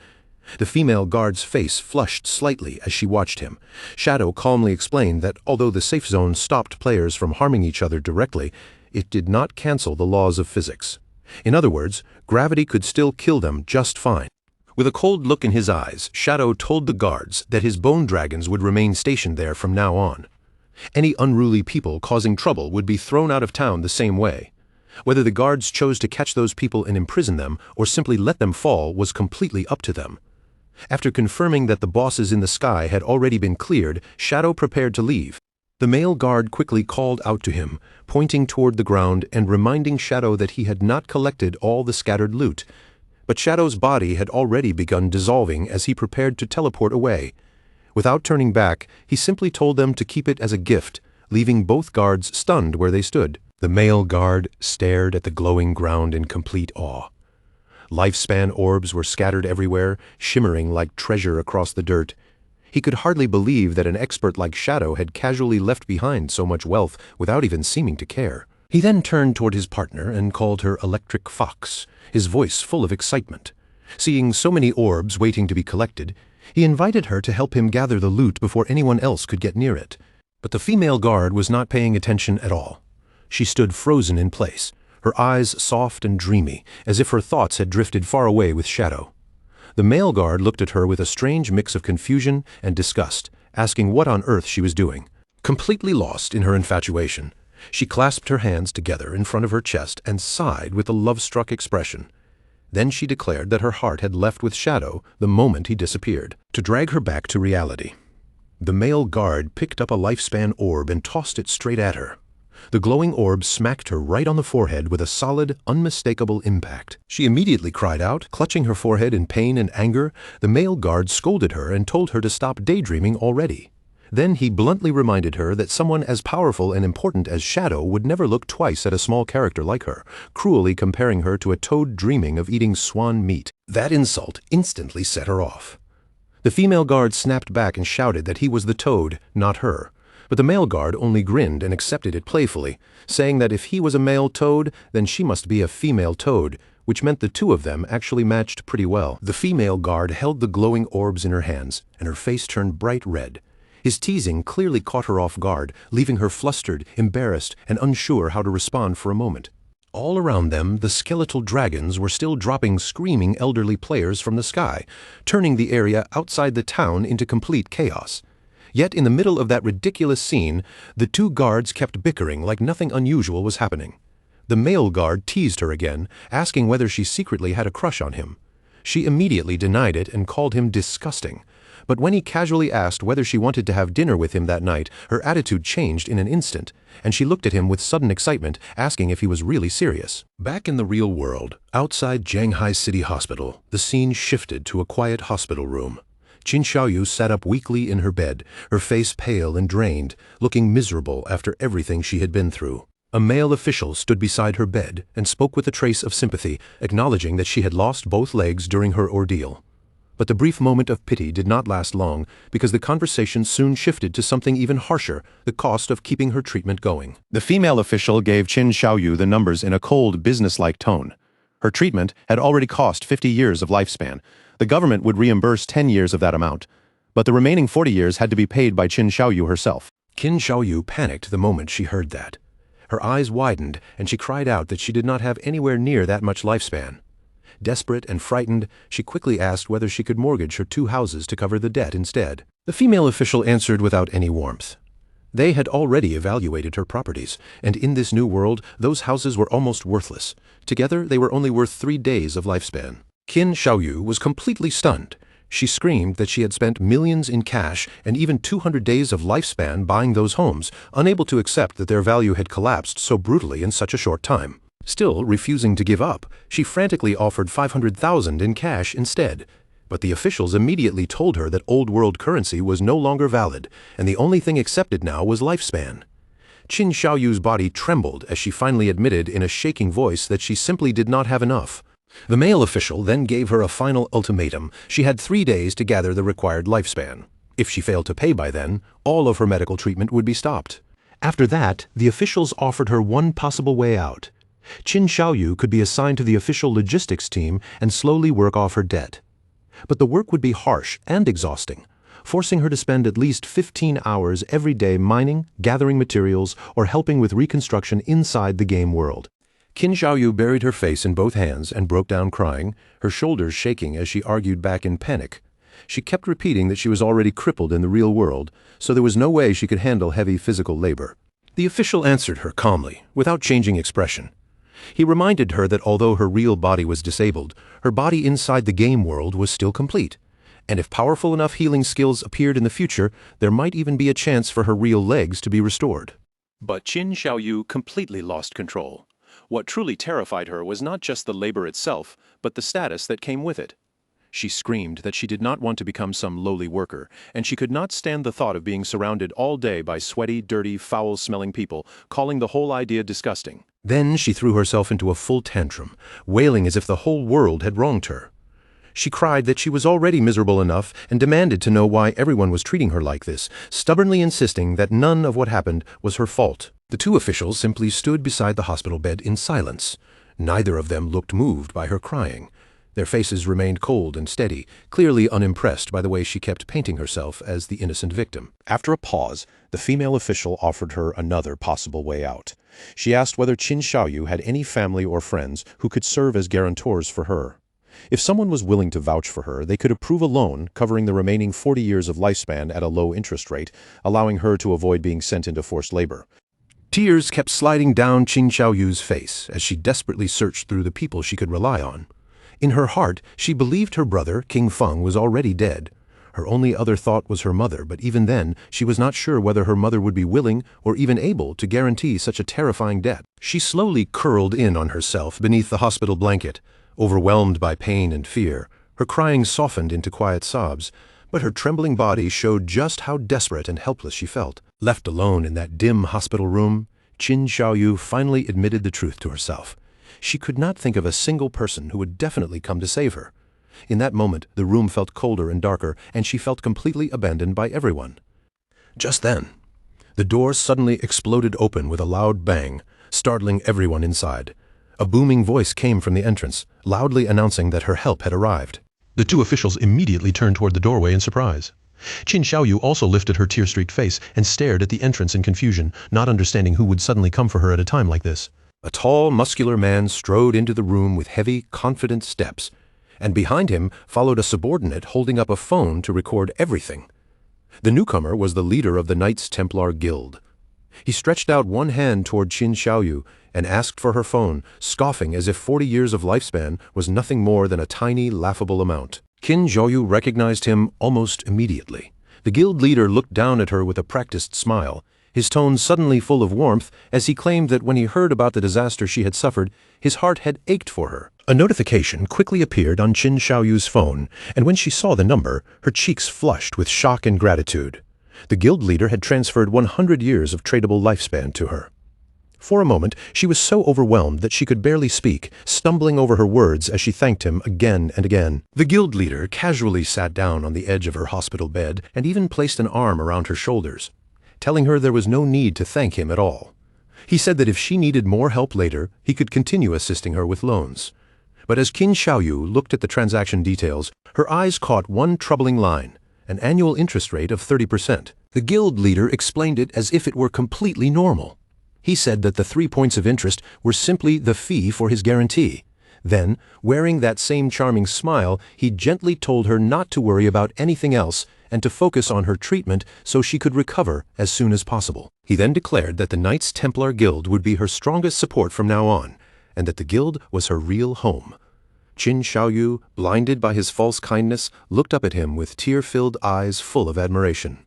The female guard's face flushed slightly as she watched him. Shadow calmly explained that although the safe zone stopped players from harming each other directly, it did not cancel the laws of physics. In other words, gravity could still kill them just fine. With a cold look in his eyes, Shadow told the guards that his bone dragons would remain stationed there from now on. Any unruly people causing trouble would be thrown out of town the same way. Whether the guards chose to catch those people and imprison them or simply let them fall was completely up to them. After confirming that the bosses in the sky had already been cleared, Shadow prepared to leave. The male guard quickly called out to him, pointing toward the ground and reminding Shadow that he had not collected all the scattered loot. But Shadow's body had already begun dissolving as he prepared to teleport away. Without turning back, he simply told them to keep it as a gift, leaving both guards stunned where they stood. The male guard stared at the glowing ground in complete awe. Lifespan orbs were scattered everywhere, shimmering like treasure across the dirt. He could hardly believe that an expert like Shadow had casually left behind so much wealth without even seeming to care. He then turned toward his partner and called her Electric Fox, his voice full of excitement. Seeing so many orbs waiting to be collected, he invited her to help him gather the loot before anyone else could get near it. But the female guard was not paying attention at all. She stood frozen in place, her eyes soft and dreamy, as if her thoughts had drifted far away with Shadow. The male guard looked at her with a strange mix of confusion and disgust, asking what on earth she was doing. Completely lost in her infatuation, she clasped her hands together in front of her chest and sighed with a love-struck expression. Then she declared that her heart had left with Shadow the moment he disappeared. To drag her back to reality, the male guard picked up a lifespan orb and tossed it straight at her. The glowing orb smacked her right on the forehead with a solid, unmistakable impact. She immediately cried out, clutching her forehead in pain and anger. The male guard scolded her and told her to stop daydreaming already. Then he bluntly reminded her that someone as powerful and important as Shadow would never look twice at a small character like her, cruelly comparing her to a toad dreaming of eating swan meat. That insult instantly set her off. The female guard snapped back and shouted that he was the toad, not her. But the male guard only grinned and accepted it playfully, saying that if he was a male toad, then she must be a female toad, which meant the two of them actually matched pretty well. The female guard held the glowing orbs in her hands, and her face turned bright red. His teasing clearly caught her off guard, leaving her flustered, embarrassed, and unsure how to respond for a moment. All around them, the skeletal dragons were still dropping screaming elderly players from the sky, turning the area outside the town into complete chaos. Yet in the middle of that ridiculous scene, the two guards kept bickering like nothing unusual was happening. The male guard teased her again, asking whether she secretly had a crush on him. She immediately denied it and called him disgusting. But when he casually asked whether she wanted to have dinner with him that night, her attitude changed in an instant, and she looked at him with sudden excitement, asking if he was really serious. Back in the real world, outside Shanghai City Hospital, the scene shifted to a quiet hospital room. Qin Xiaoyu sat up weakly in her bed, her face pale and drained, looking miserable after everything she had been through. A male official stood beside her bed and spoke with a trace of sympathy, acknowledging that she had lost both legs during her ordeal. But the brief moment of pity did not last long, because the conversation soon shifted to something even harsher, the cost of keeping her treatment going. The female official gave Qin Xiaoyu the numbers in a cold, businesslike tone. Her treatment had already cost 50 years of lifespan. The government would reimburse 10 years of that amount, but the remaining 40 years had to be paid by Qin Xiaoyu herself. Qin Xiaoyu panicked the moment she heard that. Her eyes widened, and she cried out that she did not have anywhere near that much lifespan. Desperate and frightened, she quickly asked whether she could mortgage her 2 houses to cover the debt instead. The female official answered without any warmth. They had already evaluated her properties, and in this new world, those houses were almost worthless. Together, they were only worth 3 days of lifespan. Qin Xiaoyu was completely stunned. She screamed that she had spent millions in cash and even 200 days of lifespan buying those homes, unable to accept that their value had collapsed so brutally in such a short time. Still refusing to give up, she frantically offered 500,000 in cash instead. But the officials immediately told her that old world currency was no longer valid, and the only thing accepted now was lifespan. Qin Xiaoyu's body trembled as she finally admitted in a shaking voice that she simply did not have enough. The male official then gave her a final ultimatum. She had 3 days to gather the required lifespan. If she failed to pay by then, all of her medical treatment would be stopped. After that, the officials offered her one possible way out. Qin Xiaoyu could be assigned to the official logistics team and slowly work off her debt. But the work would be harsh and exhausting, forcing her to spend at least 15 hours every day mining, gathering materials, or helping with reconstruction inside the game world. Qin Xiaoyu buried her face in both hands and broke down crying, her shoulders shaking as she argued back in panic. She kept repeating that she was already crippled in the real world, so there was no way she could handle heavy physical labor. The official answered her calmly, without changing expression. He reminded her that although her real body was disabled, her body inside the game world was still complete. And if powerful enough healing skills appeared in the future, there might even be a chance for her real legs to be restored. But Qin Xiaoyu completely lost control. What truly terrified her was not just the labor itself, but the status that came with it. She screamed that she did not want to become some lowly worker, and she could not stand the thought of being surrounded all day by sweaty, dirty, foul-smelling people, calling the whole idea disgusting. Then she threw herself into a full tantrum, wailing as if the whole world had wronged her. She cried that she was already miserable enough and demanded to know why everyone was treating her like this, stubbornly insisting that none of what happened was her fault. The 2 officials simply stood beside the hospital bed in silence. Neither of them looked moved by her crying. Their faces remained cold and steady, clearly unimpressed by the way she kept painting herself as the innocent victim. After a pause, the female official offered her another possible way out. She asked whether Qin Xiaoyu had any family or friends who could serve as guarantors for her. If someone was willing to vouch for her, they could approve a loan covering the remaining 40 years of lifespan at a low interest rate, allowing her to avoid being sent into forced labor. Tears kept sliding down Qin Xiaoyu's face as she desperately searched through the people she could rely on. In her heart, she believed her brother, King Feng, was already dead. Her only other thought was her mother, but even then, she was not sure whether her mother would be willing or even able to guarantee such a terrifying debt. She slowly curled in on herself beneath the hospital blanket, overwhelmed by pain and fear. Her crying softened into quiet sobs, but her trembling body showed just how desperate and helpless she felt. Left alone in that dim hospital room, Qin Xiaoyu finally admitted the truth to herself. She could not think of a single person who would definitely come to save her. In that moment, the room felt colder and darker, and she felt completely abandoned by everyone. Just then, the door suddenly exploded open with a loud bang, startling everyone inside. A booming voice came from the entrance, loudly announcing that her help had arrived. The 2 officials immediately turned toward the doorway in surprise. Qin Xiaoyu also lifted her tear-streaked face and stared at the entrance in confusion, not understanding who would suddenly come for her at a time like this. A tall, muscular man strode into the room with heavy, confident steps, and behind him followed a subordinate holding up a phone to record everything. The newcomer was the leader of the Knights Templar Guild. He stretched out one hand toward Qin Xiaoyu and asked for her phone, scoffing as if 40 years of lifespan was nothing more than a tiny, laughable amount. Qin Xiaoyu recognized him almost immediately. The guild leader looked down at her with a practiced smile, his tone suddenly full of warmth as he claimed that when he heard about the disaster she had suffered, his heart had ached for her. A notification quickly appeared on Qin Xiaoyu's phone, and when she saw the number, her cheeks flushed with shock and gratitude. The guild leader had transferred 100 years of tradable lifespan to her. For a moment, she was so overwhelmed that she could barely speak, stumbling over her words as she thanked him again and again. The guild leader casually sat down on the edge of her hospital bed and even placed an arm around her shoulders, telling her there was no need to thank him at all. He said that if she needed more help later, he could continue assisting her with loans. But as Qin Xiaoyu looked at the transaction details, her eyes caught one troubling line, an annual interest rate of 30%. The guild leader explained it as if it were completely normal. He said that the 3 points of interest were simply the fee for his guarantee. Then, wearing that same charming smile, he gently told her not to worry about anything else and to focus on her treatment so she could recover as soon as possible. He then declared that the Knights Templar Guild would be her strongest support from now on, and that the guild was her real home. Qin Xiaoyu, blinded by his false kindness, looked up at him with tear-filled eyes full of admiration.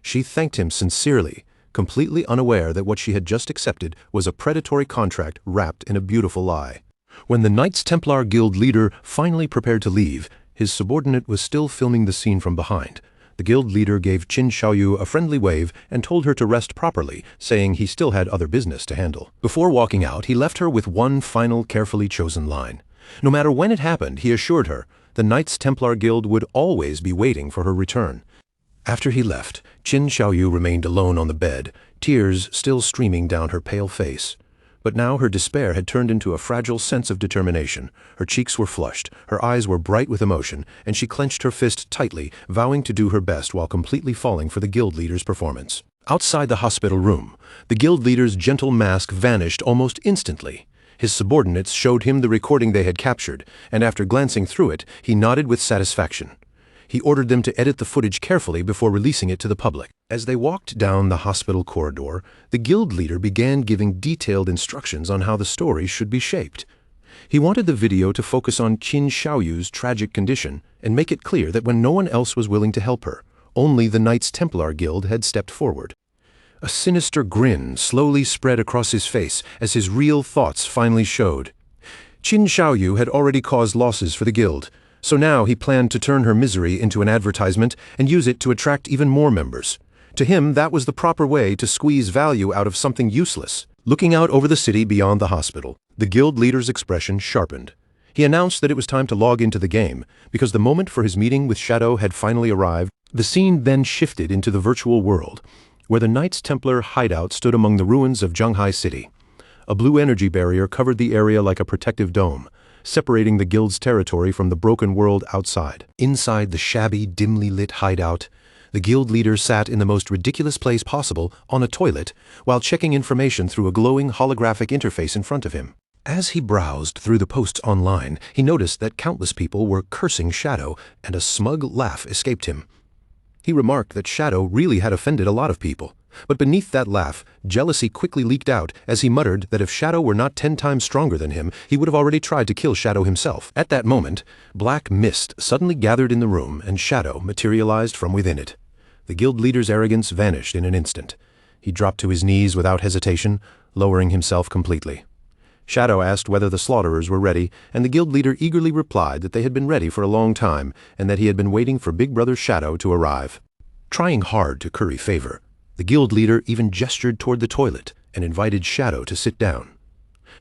She thanked him sincerely, completely unaware that what she had just accepted was a predatory contract wrapped in a beautiful lie. When the Knights Templar Guild leader finally prepared to leave, his subordinate was still filming the scene from behind. The guild leader gave Qin Xiaoyu a friendly wave and told her to rest properly, saying he still had other business to handle. Before walking out, he left her with one final carefully chosen line. No matter when it happened, he assured her, the Knights Templar Guild would always be waiting for her return. After he left, Qin Xiaoyu remained alone on the bed, tears still streaming down her pale face. But now her despair had turned into a fragile sense of determination. Her cheeks were flushed, her eyes were bright with emotion, and she clenched her fist tightly, vowing to do her best while completely falling for the guild leader's performance. Outside the hospital room, the guild leader's gentle mask vanished almost instantly. His subordinates showed him the recording they had captured, and after glancing through it, he nodded with satisfaction. He ordered them to edit the footage carefully before releasing it to the public. As they walked down the hospital corridor, the guild leader began giving detailed instructions on how the story should be shaped. He wanted the video to focus on Qin Xiaoyu's tragic condition and make it clear that when no one else was willing to help her, only the Knights Templar Guild had stepped forward. A sinister grin slowly spread across his face as his real thoughts finally showed. Qin Xiaoyu had already caused losses for the guild, so now he planned to turn her misery into an advertisement and use it to attract even more members. To him, that was the proper way to squeeze value out of something useless. Looking out over the city beyond the hospital, the guild leader's expression sharpened. He announced that it was time to log into the game, because the moment for his meeting with Shadow had finally arrived. The scene then shifted into the virtual world, where the Knights Templar hideout stood among the ruins of Zhenghai City. A blue energy barrier covered the area like a protective dome, separating the guild's territory from the broken world outside. Inside the shabby, dimly lit hideout, the guild leader sat in the most ridiculous place possible, on a toilet, while checking information through a glowing holographic interface in front of him. As he browsed through the posts online, he noticed that countless people were cursing Shadow, and a smug laugh escaped him. He remarked that Shadow really had offended a lot of people. But beneath that laugh, jealousy quickly leaked out as he muttered that if Shadow were not 10 times stronger than him, he would have already tried to kill Shadow himself. At that moment, black mist suddenly gathered in the room and Shadow materialized from within it. The guild leader's arrogance vanished in an instant. He dropped to his knees without hesitation, lowering himself completely. Shadow asked whether the slaughterers were ready, and the guild leader eagerly replied that they had been ready for a long time and that he had been waiting for Big Brother Shadow to arrive. Trying hard to curry favor, the guild leader even gestured toward the toilet and invited Shadow to sit down.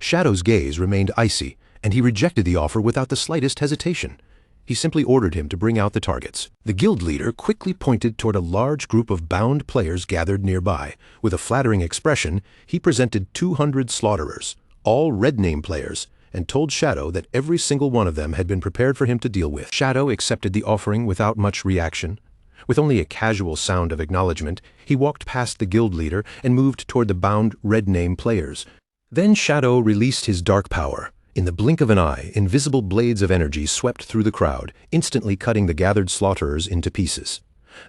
Shadow's gaze remained icy, and he rejected the offer without the slightest hesitation. He simply ordered him to bring out the targets. The guild leader quickly pointed toward a large group of bound players gathered nearby. With a flattering expression, he presented 200 slaughterers, all red name players, and told Shadow that every single one of them had been prepared for him to deal with. Shadow accepted the offering without much reaction. With only a casual sound of acknowledgement, he walked past the guild leader and moved toward the bound red name players. Then Shadow released his dark power. In the blink of an eye, invisible blades of energy swept through the crowd, instantly cutting the gathered slaughterers into pieces.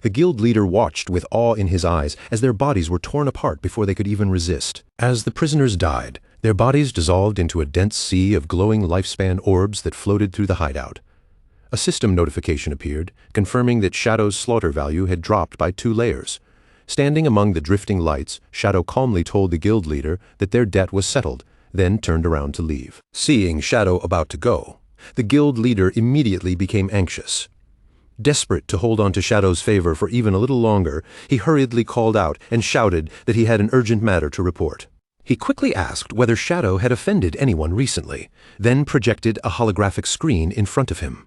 The guild leader watched with awe in his eyes as their bodies were torn apart before they could even resist. As the prisoners died, their bodies dissolved into a dense sea of glowing lifespan orbs that floated through the hideout. A system notification appeared, confirming that Shadow's slaughter value had dropped by 2 layers. Standing among the drifting lights, Shadow calmly told the guild leader that their debt was settled, then turned around to leave. Seeing Shadow about to go, the guild leader immediately became anxious. Desperate to hold on to Shadow's favor for even a little longer, he hurriedly called out and shouted that he had an urgent matter to report. He quickly asked whether Shadow had offended anyone recently, then projected a holographic screen in front of him.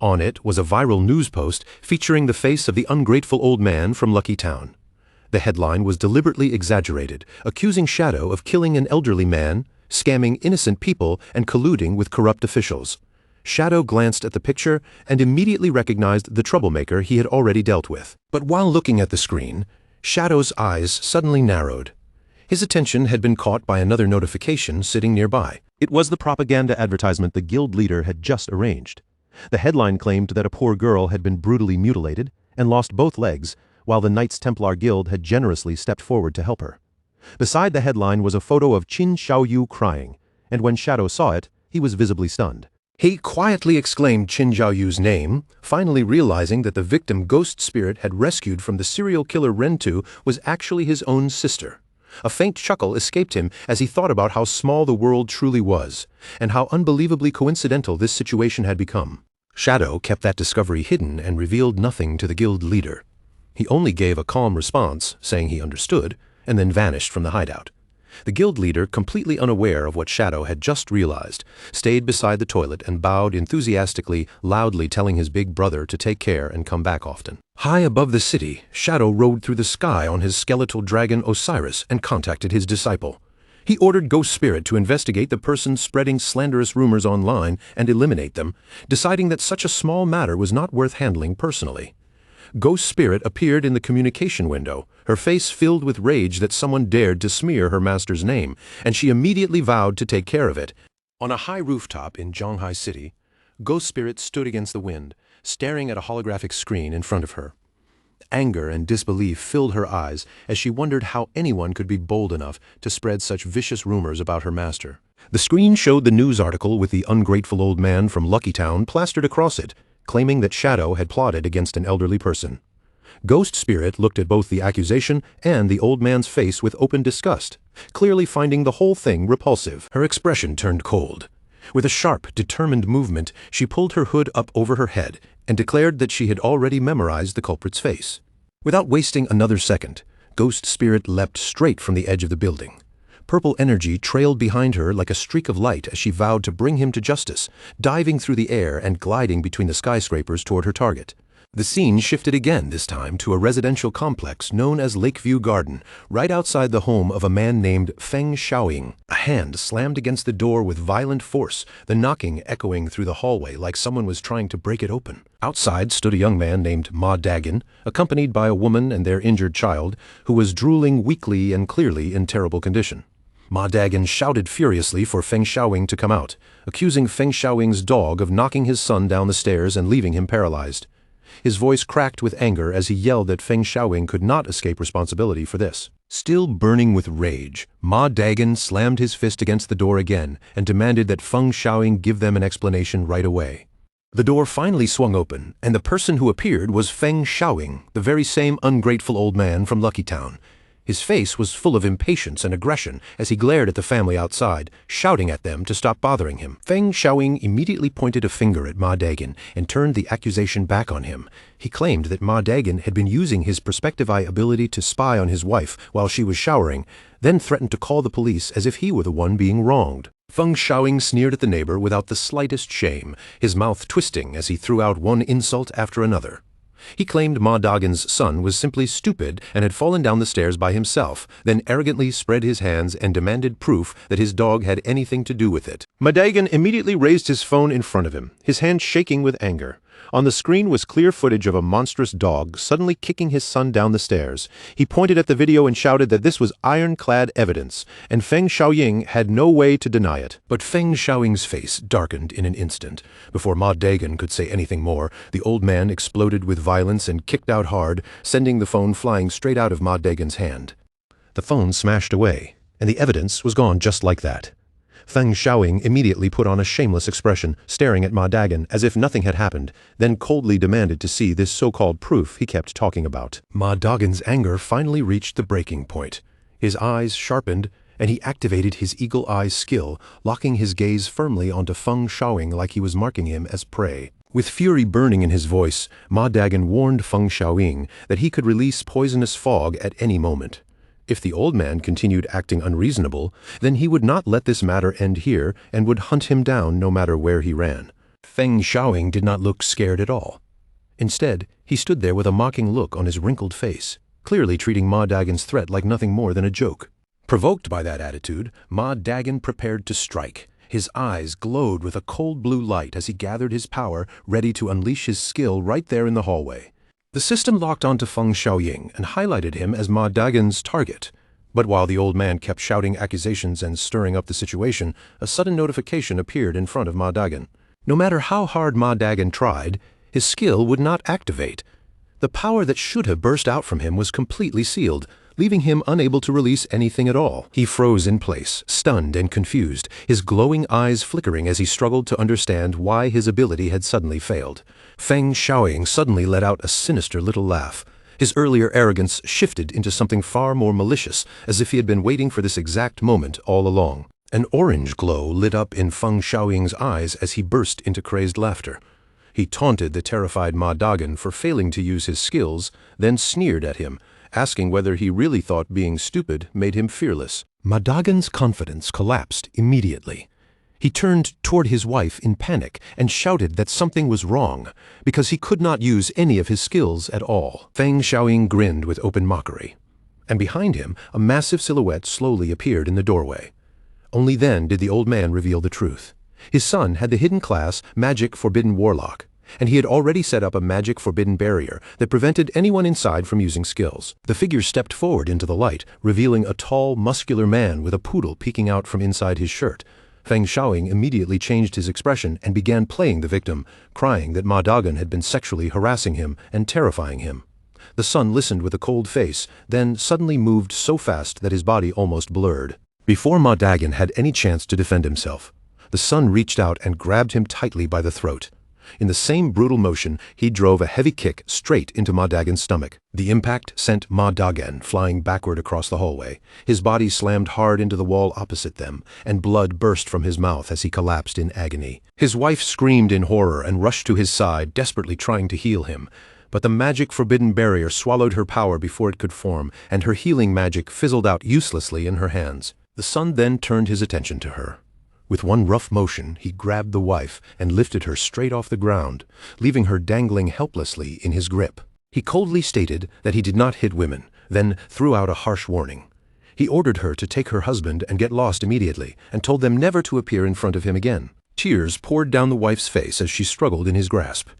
On it was a viral news post featuring the face of the ungrateful old man from Lucky Town. The headline was deliberately exaggerated, accusing Shadow of killing an elderly man, scamming innocent people, and colluding with corrupt officials. Shadow glanced at the picture and immediately recognized the troublemaker he had already dealt with. But while looking at the screen, Shadow's eyes suddenly narrowed. His attention had been caught by another notification sitting nearby. It was the propaganda advertisement the guild leader had just arranged. The headline claimed that a poor girl had been brutally mutilated and lost both legs, while the Knights Templar Guild had generously stepped forward to help her. Beside the headline was a photo of Qin Xiaoyu crying, and when Shadow saw it, he was visibly stunned. He quietly exclaimed Qin Xiaoyu's name, finally realizing that the victim ghost spirit had rescued from the serial killer Rentu was actually his own sister. A faint chuckle escaped him as he thought about how small the world truly was, and how unbelievably coincidental this situation had become. Shadow kept that discovery hidden and revealed nothing to the guild leader. He only gave a calm response, saying he understood, and then vanished from the hideout. The guild leader, completely unaware of what Shadow had just realized, stayed beside the toilet and bowed enthusiastically, loudly telling his big brother to take care and come back often. High above the city, Shadow rode through the sky on his skeletal dragon Osiris and contacted his disciple. He ordered Ghost Spirit to investigate the person spreading slanderous rumors online and eliminate them, deciding that such a small matter was not worth handling personally. Ghost Spirit appeared in the communication window, her face filled with rage that someone dared to smear her master's name, and she immediately vowed to take care of it. On a high rooftop in Zhonghai City, Ghost Spirit stood against the wind, staring at a holographic screen in front of her. Anger and disbelief filled her eyes as she wondered how anyone could be bold enough to spread such vicious rumors about her master. The screen showed the news article with the ungrateful old man from Lucky Town plastered across it, claiming that Shadow had plotted against an elderly person. Ghost Spirit looked at both the accusation and the old man's face with open disgust, clearly finding the whole thing repulsive. Her expression turned cold. With a sharp, determined movement, she pulled her hood up over her head and declared that she had already memorized the culprit's face. Without wasting another second, Ghost Spirit leapt straight from the edge of the building. Purple energy trailed behind her like a streak of light as she vowed to bring him to justice, diving through the air and gliding between the skyscrapers toward her target. The scene shifted again, this time to a residential complex known as Lakeview Garden, right outside the home of a man named Feng Xiaoying. A hand slammed against the door with violent force, the knocking echoing through the hallway like someone was trying to break it open. Outside stood a young man named Ma Dagon, accompanied by a woman and their injured child, who was drooling weakly and clearly in terrible condition. Ma Dagon shouted furiously for Feng Xiaoying to come out, accusing Feng Xiaoying's dog of knocking his son down the stairs and leaving him paralyzed. His voice cracked with anger as he yelled that Feng Xiaoying could not escape responsibility for this. Still burning with rage, Ma Dagon slammed his fist against the door again and demanded that Feng Xiaoying give them an explanation right away. The door finally swung open, and the person who appeared was Feng Xiaoying, the very same ungrateful old man from Lucky Town. His face was full of impatience and aggression as he glared at the family outside, shouting at them to stop bothering him. Feng Xiaoying immediately pointed a finger at Ma Dagon and turned the accusation back on him. He claimed that Ma Dagon had been using his perspective eye ability to spy on his wife while she was showering, then threatened to call the police as if he were the one being wronged. Feng Xiaoying sneered at the neighbor without the slightest shame, his mouth twisting as he threw out one insult after another. He claimed Ma Dagon's son was simply stupid and had fallen down the stairs by himself, then arrogantly spread his hands and demanded proof that his dog had anything to do with it. Ma Dagon immediately raised his phone in front of him, his hand shaking with anger. On the screen was clear footage of a monstrous dog suddenly kicking his son down the stairs. He pointed at the video and shouted that this was ironclad evidence, and Feng Xiaoying had no way to deny it. But Feng Xiaoying's face darkened in an instant. Before Ma Dagon could say anything more, the old man exploded with violence and kicked out hard, sending the phone flying straight out of Ma Dagon's hand. The phone smashed away, and the evidence was gone just like that. Feng Xiaoying immediately put on a shameless expression, staring at Ma Dagon as if nothing had happened, then coldly demanded to see this so-called proof he kept talking about. Ma Dagon's anger finally reached the breaking point. His eyes sharpened, and he activated his eagle eye skill, locking his gaze firmly onto Feng Xiaoying like he was marking him as prey. With fury burning in his voice, Ma Dagon warned Feng Xiaoying that he could release poisonous fog at any moment. If the old man continued acting unreasonable, then he would not let this matter end here and would hunt him down no matter where he ran. Feng Xiaoying did not look scared at all. Instead, he stood there with a mocking look on his wrinkled face, clearly treating Ma Dagon's threat like nothing more than a joke. Provoked by that attitude, Ma Dagon prepared to strike. His eyes glowed with a cold blue light as he gathered his power, ready to unleash his skill right there in the hallway. The system locked onto Feng Xiaoying and highlighted him as Ma Dagon's target. But while the old man kept shouting accusations and stirring up the situation, a sudden notification appeared in front of Ma Dagon. No matter how hard Ma Dagon tried, his skill would not activate. The power that should have burst out from him was completely sealed, leaving him unable to release anything at all. He froze in place, stunned and confused, his glowing eyes flickering as he struggled to understand why his ability had suddenly failed. Feng Xiaoying suddenly let out a sinister little laugh. His earlier arrogance shifted into something far more malicious, as if he had been waiting for this exact moment all along. An orange glow lit up in Feng Xiaoying's eyes as he burst into crazed laughter. He taunted the terrified Ma Dagon for failing to use his skills, then sneered at him, asking whether he really thought being stupid made him fearless. Madagan's confidence collapsed immediately. He turned toward his wife in panic and shouted that something was wrong, because he could not use any of his skills at all. Feng Xiaoying grinned with open mockery, and behind him a massive silhouette slowly appeared in the doorway. Only then did the old man reveal the truth. His son had the hidden class Magic Forbidden Warlock, and he had already set up a Magic Forbidden Barrier that prevented anyone inside from using skills. The figure stepped forward into the light, revealing a tall, muscular man with a poodle peeking out from inside his shirt. Feng Xiaoying immediately changed his expression and began playing the victim, crying that Madagan had been sexually harassing him and terrifying him. The son listened with a cold face, then suddenly moved so fast that his body almost blurred. Before Madagan had any chance to defend himself, the son reached out and grabbed him tightly by the throat. In the same brutal motion, he drove a heavy kick straight into Madagan's stomach. The impact sent Madagan flying backward across the hallway. His body slammed hard into the wall opposite them, and blood burst from his mouth as he collapsed in agony. His wife screamed in horror and rushed to his side, desperately trying to heal him. But the Magic Forbidden Barrier swallowed her power before it could form, and her healing magic fizzled out uselessly in her hands. The son then turned his attention to her. With one rough motion, he grabbed the wife and lifted her straight off the ground, leaving her dangling helplessly in his grip. He coldly stated that he did not hit women, then threw out a harsh warning. He ordered her to take her husband and get lost immediately, and told them never to appear in front of him again. Tears poured down the wife's face as she struggled in his grasp.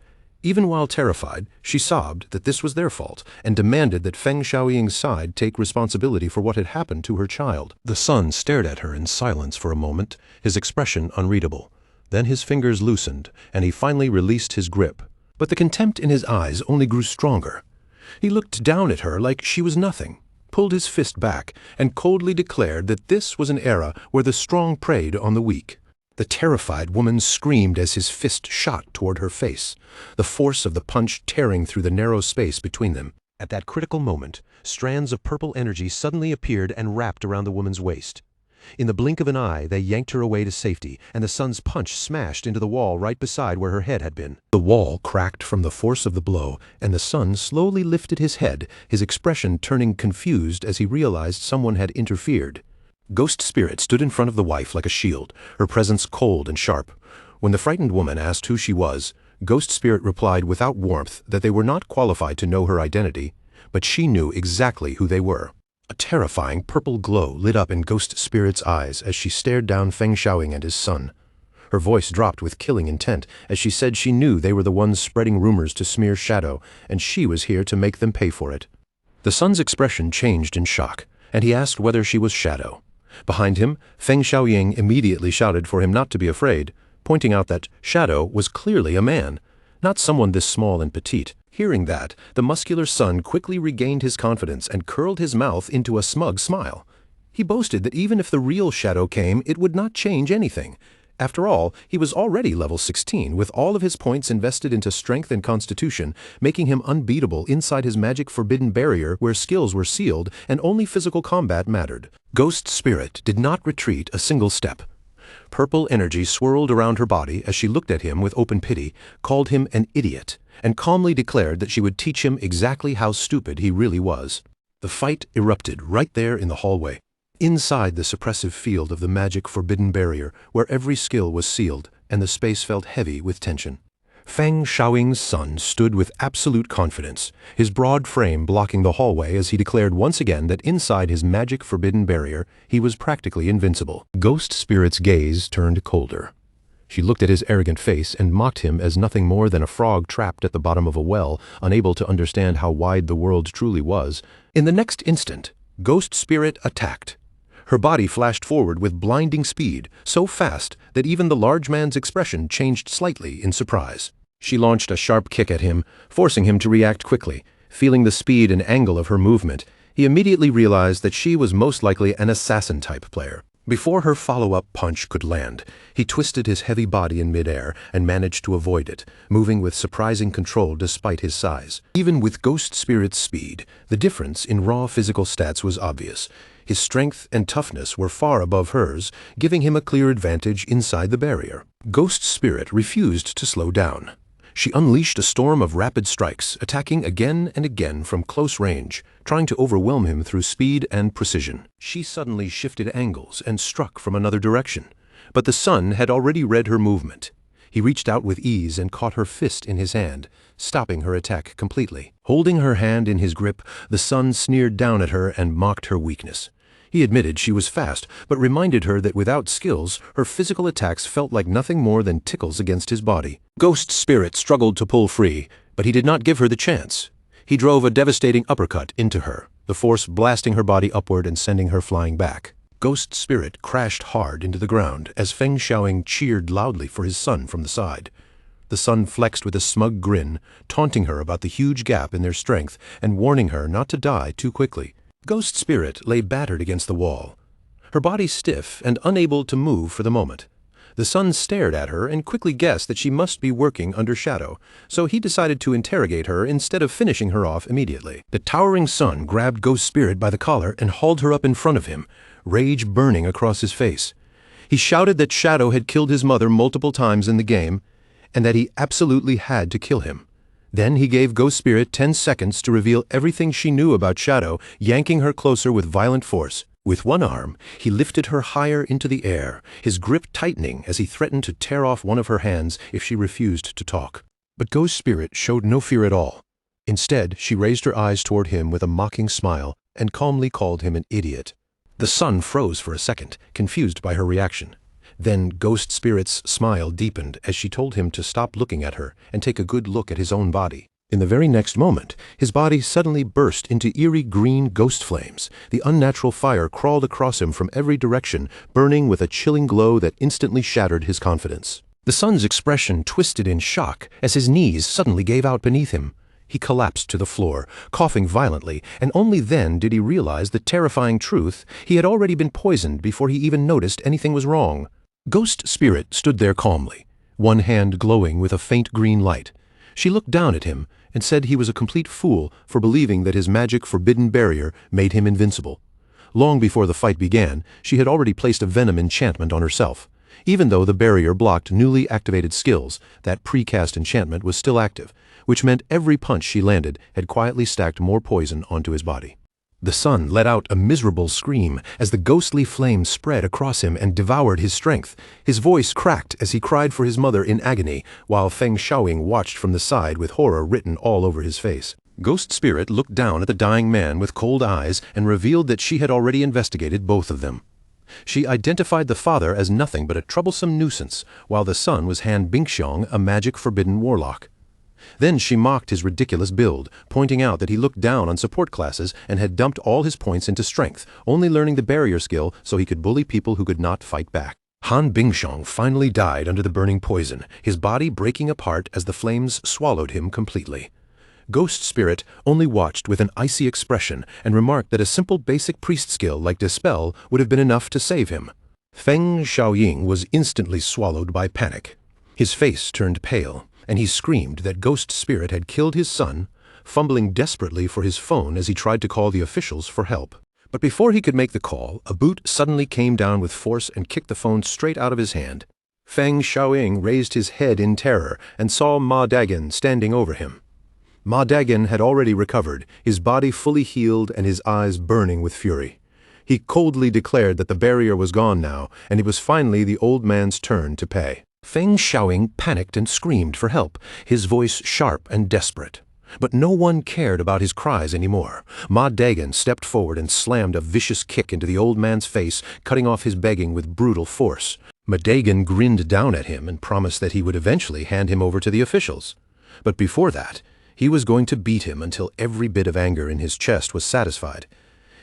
Even while terrified, she sobbed that this was their fault and demanded that Feng Xiaoying's side take responsibility for what had happened to her child. The son stared at her in silence for a moment, his expression unreadable. Then his fingers loosened, and he finally released his grip. But the contempt in his eyes only grew stronger. He looked down at her like she was nothing, pulled his fist back, and coldly declared that this was an era where the strong preyed on the weak. The terrified woman screamed as his fist shot toward her face, the force of the punch tearing through the narrow space between them. At that critical moment, strands of purple energy suddenly appeared and wrapped around the woman's waist. In the blink of an eye, they yanked her away to safety, and the son's punch smashed into the wall right beside where her head had been. The wall cracked from the force of the blow, and the son slowly lifted his head, his expression turning confused as he realized someone had interfered. Ghost Spirit stood in front of the wife like a shield, her presence cold and sharp. When the frightened woman asked who she was, Ghost Spirit replied without warmth that they were not qualified to know her identity, but she knew exactly who they were. A terrifying purple glow lit up in Ghost Spirit's eyes as she stared down Feng Xiaoying and his son. Her voice dropped with killing intent as she said she knew they were the ones spreading rumors to smear Shadow, and she was here to make them pay for it. The son's expression changed in shock, and he asked whether she was Shadow. Behind him, Feng Xiaoying immediately shouted for him not to be afraid, pointing out that Shadow was clearly a man, not someone this small and petite. Hearing that, the muscular son quickly regained his confidence and curled his mouth into a smug smile. He boasted that even if the real Shadow came, it would not change anything. After all, he was already level 16, with all of his points invested into strength and constitution, making him unbeatable inside his Magic Forbidden Barrier where skills were sealed and only physical combat mattered. Ghost Spirit did not retreat a single step. Purple energy swirled around her body as she looked at him with open pity, called him an idiot, and calmly declared that she would teach him exactly how stupid he really was. The fight erupted right there in the hallway, inside the suppressive field of the Magic Forbidden Barrier, where every skill was sealed, and the space felt heavy with tension. Feng Xiaoying's son stood with absolute confidence, his broad frame blocking the hallway as he declared once again that inside his Magic Forbidden Barrier, he was practically invincible. Ghost Spirit's gaze turned colder. She looked at his arrogant face and mocked him as nothing more than a frog trapped at the bottom of a well, unable to understand how wide the world truly was. In the next instant, Ghost Spirit attacked. Her body flashed forward with blinding speed, so fast that even the large man's expression changed slightly in surprise. She launched a sharp kick at him, forcing him to react quickly. Feeling the speed and angle of her movement, he immediately realized that she was most likely an assassin-type player. Before her follow-up punch could land, he twisted his heavy body in midair and managed to avoid it, moving with surprising control despite his size. Even with Ghost Spirit's speed, the difference in raw physical stats was obvious. His strength and toughness were far above hers, giving him a clear advantage inside the barrier. Ghost Spirit refused to slow down. She unleashed a storm of rapid strikes, attacking again and again from close range, trying to overwhelm him through speed and precision. She suddenly shifted angles and struck from another direction, but the sun had already read her movement. He reached out with ease and caught her fist in his hand, stopping her attack completely. Holding her hand in his grip, the sun sneered down at her and mocked her weakness. He admitted she was fast, but reminded her that without skills, her physical attacks felt like nothing more than tickles against his body. Ghost Spirit struggled to pull free, but he did not give her the chance. He drove a devastating uppercut into her, the force blasting her body upward and sending her flying back. Ghost Spirit crashed hard into the ground as Feng Xiaoying cheered loudly for his son from the side. The son flexed with a smug grin, taunting her about the huge gap in their strength and warning her not to die too quickly. Ghost Spirit lay battered against the wall, her body stiff and unable to move for the moment. The son stared at her and quickly guessed that she must be working under shadow, so he decided to interrogate her instead of finishing her off immediately. The towering son grabbed Ghost Spirit by the collar and hauled her up in front of him, rage burning across his face. He shouted that Shadow had killed his mother multiple times in the game, and that he absolutely had to kill him. Then he gave Ghost Spirit 10 seconds to reveal everything she knew about Shadow, yanking her closer with violent force. With one arm, he lifted her higher into the air, his grip tightening as he threatened to tear off one of her hands if she refused to talk. But Ghost Spirit showed no fear at all. Instead, she raised her eyes toward him with a mocking smile and calmly called him an idiot. The son froze for a second, confused by her reaction. Then Ghost Spirit's smile deepened as she told him to stop looking at her and take a good look at his own body. In the very next moment, his body suddenly burst into eerie green ghost flames. The unnatural fire crawled across him from every direction, burning with a chilling glow that instantly shattered his confidence. The son's expression twisted in shock as his knees suddenly gave out beneath him. He collapsed to the floor, coughing violently, and only then did he realize the terrifying truth: he had already been poisoned before he even noticed anything was wrong. Ghost Spirit stood there calmly, one hand glowing with a faint green light. She looked down at him and said he was a complete fool for believing that his magic forbidden barrier made him invincible. Long before the fight began, she had already placed a venom enchantment on herself. Even though the barrier blocked newly activated skills, that precast enchantment was still active, which meant every punch she landed had quietly stacked more poison onto his body. The son let out a miserable scream as the ghostly flame spread across him and devoured his strength. His voice cracked as he cried for his mother in agony, while Feng Xiaoying watched from the side with horror written all over his face. Ghost Spirit looked down at the dying man with cold eyes and revealed that she had already investigated both of them. She identified the father as nothing but a troublesome nuisance, while the son was Han Bingxiong, a magic-forbidden warlock. Then she mocked his ridiculous build, pointing out that he looked down on support classes and had dumped all his points into strength, only learning the barrier skill so he could bully people who could not fight back. Han Bingxiong finally died under the burning poison, his body breaking apart as the flames swallowed him completely. Ghost Spirit only watched with an icy expression and remarked that a simple basic priest skill like Dispel would have been enough to save him. Feng Xiaoying was instantly swallowed by panic. His face turned pale, and he screamed that Ghost Spirit had killed his son, fumbling desperately for his phone as he tried to call the officials for help. But before he could make the call, a boot suddenly came down with force and kicked the phone straight out of his hand. Feng Xiaoying raised his head in terror and saw Ma Dagen standing over him. Ma Dagen had already recovered, his body fully healed and his eyes burning with fury. He coldly declared that the barrier was gone now, and it was finally the old man's turn to pay. Feng Xiaoying panicked and screamed for help, his voice sharp and desperate. But no one cared about his cries anymore. Ma Dagen stepped forward and slammed a vicious kick into the old man's face, cutting off his begging with brutal force. Ma Dagen grinned down at him and promised that he would eventually hand him over to the officials. But before that, he was going to beat him until every bit of anger in his chest was satisfied.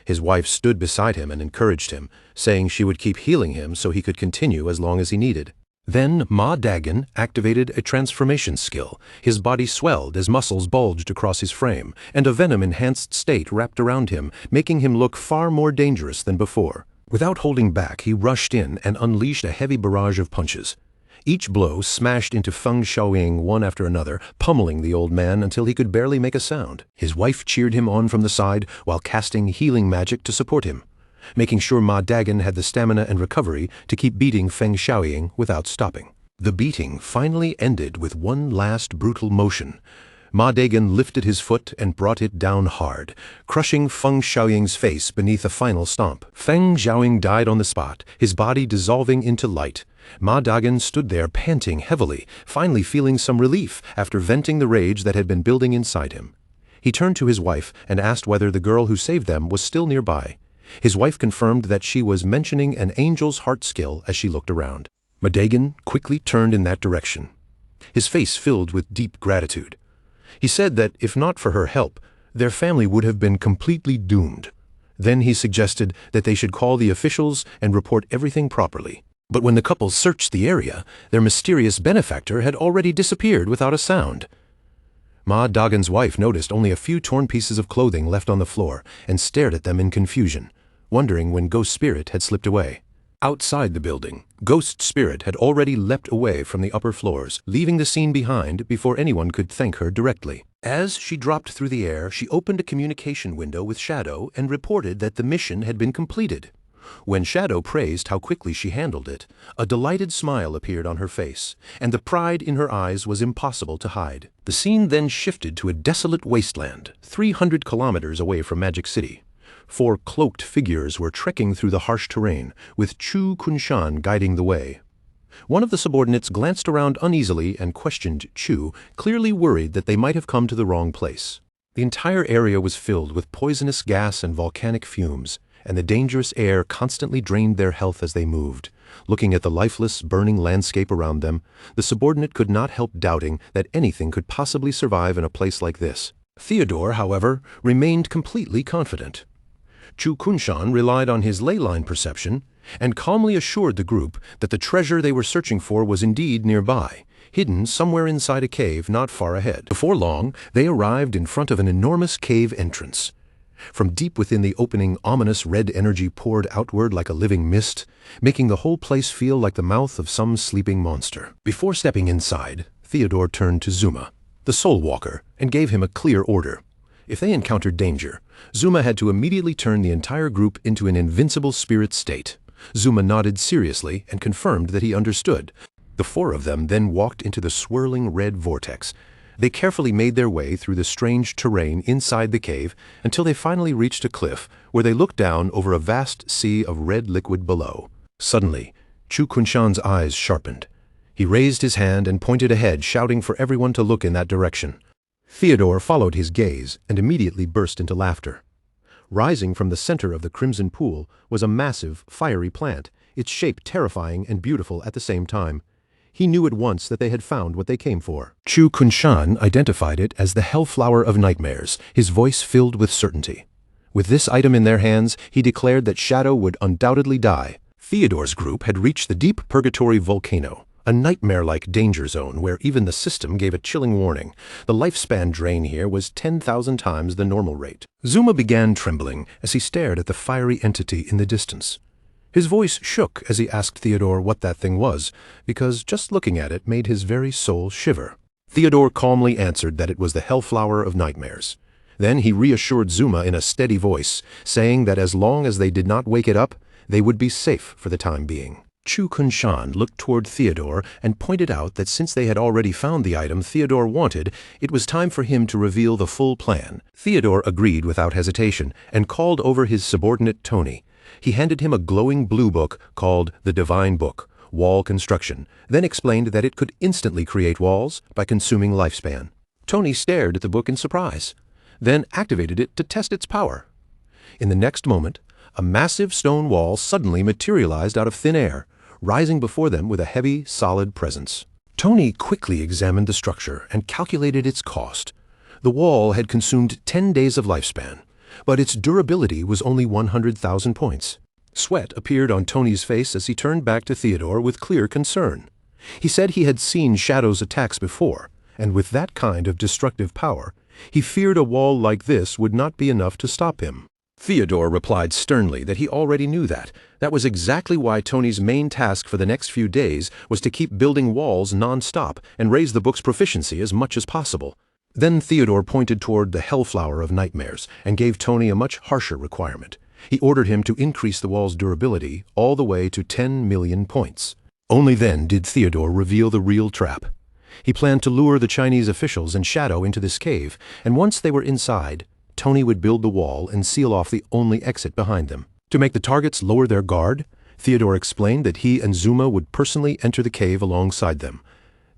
His wife stood beside him and encouraged him, saying she would keep healing him so he could continue as long as he needed. Then Ma Dagen activated a transformation skill. His body swelled as muscles bulged across his frame, and a venom-enhanced state wrapped around him, making him look far more dangerous than before. Without holding back, he rushed in and unleashed a heavy barrage of punches. Each blow smashed into Feng Xiaoying one after another, pummeling the old man until he could barely make a sound. His wife cheered him on from the side while casting healing magic to support him, making sure Ma Dagen had the stamina and recovery to keep beating Feng Xiaoying without stopping. The beating finally ended with one last brutal motion. Ma Dagon lifted his foot and brought it down hard, crushing Feng Xiaoying's face beneath a final stomp. Feng Xiaoying died on the spot, his body dissolving into light. Ma Dagon stood there panting heavily, finally feeling some relief after venting the rage that had been building inside him. He turned to his wife and asked whether the girl who saved them was still nearby. His wife confirmed that she was mentioning an angel's heart skill as she looked around. Ma Dagon quickly turned in that direction, his face filled with deep gratitude. He said that if not for her help, their family would have been completely doomed. Then he suggested that they should call the officials and report everything properly. But when the couple searched the area, their mysterious benefactor had already disappeared without a sound. Ma Dagon's wife noticed only a few torn pieces of clothing left on the floor and stared at them in confusion, wondering when Ghost Spirit had slipped away. Outside the building, Ghost Spirit had already leapt away from the upper floors, leaving the scene behind before anyone could thank her directly. As she dropped through the air, she opened a communication window with Shadow and reported that the mission had been completed. When Shadow praised how quickly she handled it, a delighted smile appeared on her face, and the pride in her eyes was impossible to hide. The scene then shifted to a desolate wasteland, 300 kilometers away from Magic City. 4 cloaked figures were trekking through the harsh terrain, with Chu Kunshan guiding the way. One of the subordinates glanced around uneasily and questioned Chu, clearly worried that they might have come to the wrong place. The entire area was filled with poisonous gas and volcanic fumes, and the dangerous air constantly drained their health as they moved. Looking at the lifeless, burning landscape around them, the subordinate could not help doubting that anything could possibly survive in a place like this. Theodore, however, remained completely confident. Chu Kunshan relied on his ley line perception and calmly assured the group that the treasure they were searching for was indeed nearby, hidden somewhere inside a cave not far ahead. Before long, they arrived in front of an enormous cave entrance. From deep within the opening, ominous red energy poured outward like a living mist, making the whole place feel like the mouth of some sleeping monster. Before stepping inside, Theodore turned to Zuma, the Soul Walker, and gave him a clear order. If they encountered danger, Zuma had to immediately turn the entire group into an invincible spirit state. Zuma nodded seriously and confirmed that he understood. The 4 of them then walked into the swirling red vortex. They carefully made their way through the strange terrain inside the cave until they finally reached a cliff where they looked down over a vast sea of red liquid below. Suddenly, Chu Kunshan's eyes sharpened. He raised his hand and pointed ahead, shouting for everyone to look in that direction. Theodore followed his gaze and immediately burst into laughter. Rising from the center of the crimson pool was a massive, fiery plant, its shape terrifying and beautiful at the same time. He knew at once that they had found what they came for. Chu Kunshan identified it as the Hellflower of Nightmares, his voice filled with certainty. With this item in their hands, he declared that Shadow would undoubtedly die. Theodore's group had reached the Deep Purgatory Volcano, a nightmare-like danger zone where even the system gave a chilling warning. The lifespan drain here was 10,000 times the normal rate. Zuma began trembling as he stared at the fiery entity in the distance. His voice shook as he asked Theodore what that thing was, because just looking at it made his very soul shiver. Theodore calmly answered that it was the Hellflower of Nightmares. Then he reassured Zuma in a steady voice, saying that as long as they did not wake it up, they would be safe for the time being. Chu Kunshan looked toward Theodore and pointed out that since they had already found the item Theodore wanted, it was time for him to reveal the full plan. Theodore agreed without hesitation and called over his subordinate Tony. He handed him a glowing blue book called the Divine Book, Wall Construction, then explained that it could instantly create walls by consuming lifespan. Tony stared at the book in surprise, then activated it to test its power. In the next moment, a massive stone wall suddenly materialized out of thin air, rising before them with a heavy, solid presence. Tony quickly examined the structure and calculated its cost. The wall had consumed 10 days of lifespan, but its durability was only 100,000 points. Sweat appeared on Tony's face as he turned back to Theodore with clear concern. He said he had seen Shadow's attacks before, and with that kind of destructive power, he feared a wall like this would not be enough to stop him. Theodore replied sternly that he already knew that. That was exactly why Tony's main task for the next few days was to keep building walls non-stop and raise the book's proficiency as much as possible. Then Theodore pointed toward the Hellflower of Nightmares and gave Tony a much harsher requirement. He ordered him to increase the wall's durability all the way to 10 million points. Only then did Theodore reveal the real trap. He planned to lure the Chinese officials and Shadow into this cave, and once they were inside, Tony would build the wall and seal off the only exit behind them. To make the targets lower their guard, Theodore explained that he and Zuma would personally enter the cave alongside them.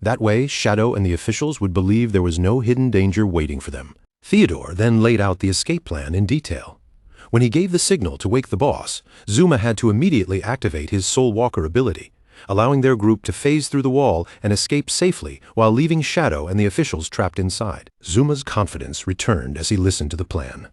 That way, Shadow and the officials would believe there was no hidden danger waiting for them. Theodore then laid out the escape plan in detail. When he gave the signal to wake the boss, Zuma had to immediately activate his Soul Walker ability, allowing their group to phase through the wall and escape safely while leaving Shadow and the officials trapped inside. Zuma's confidence returned as he listened to the plan.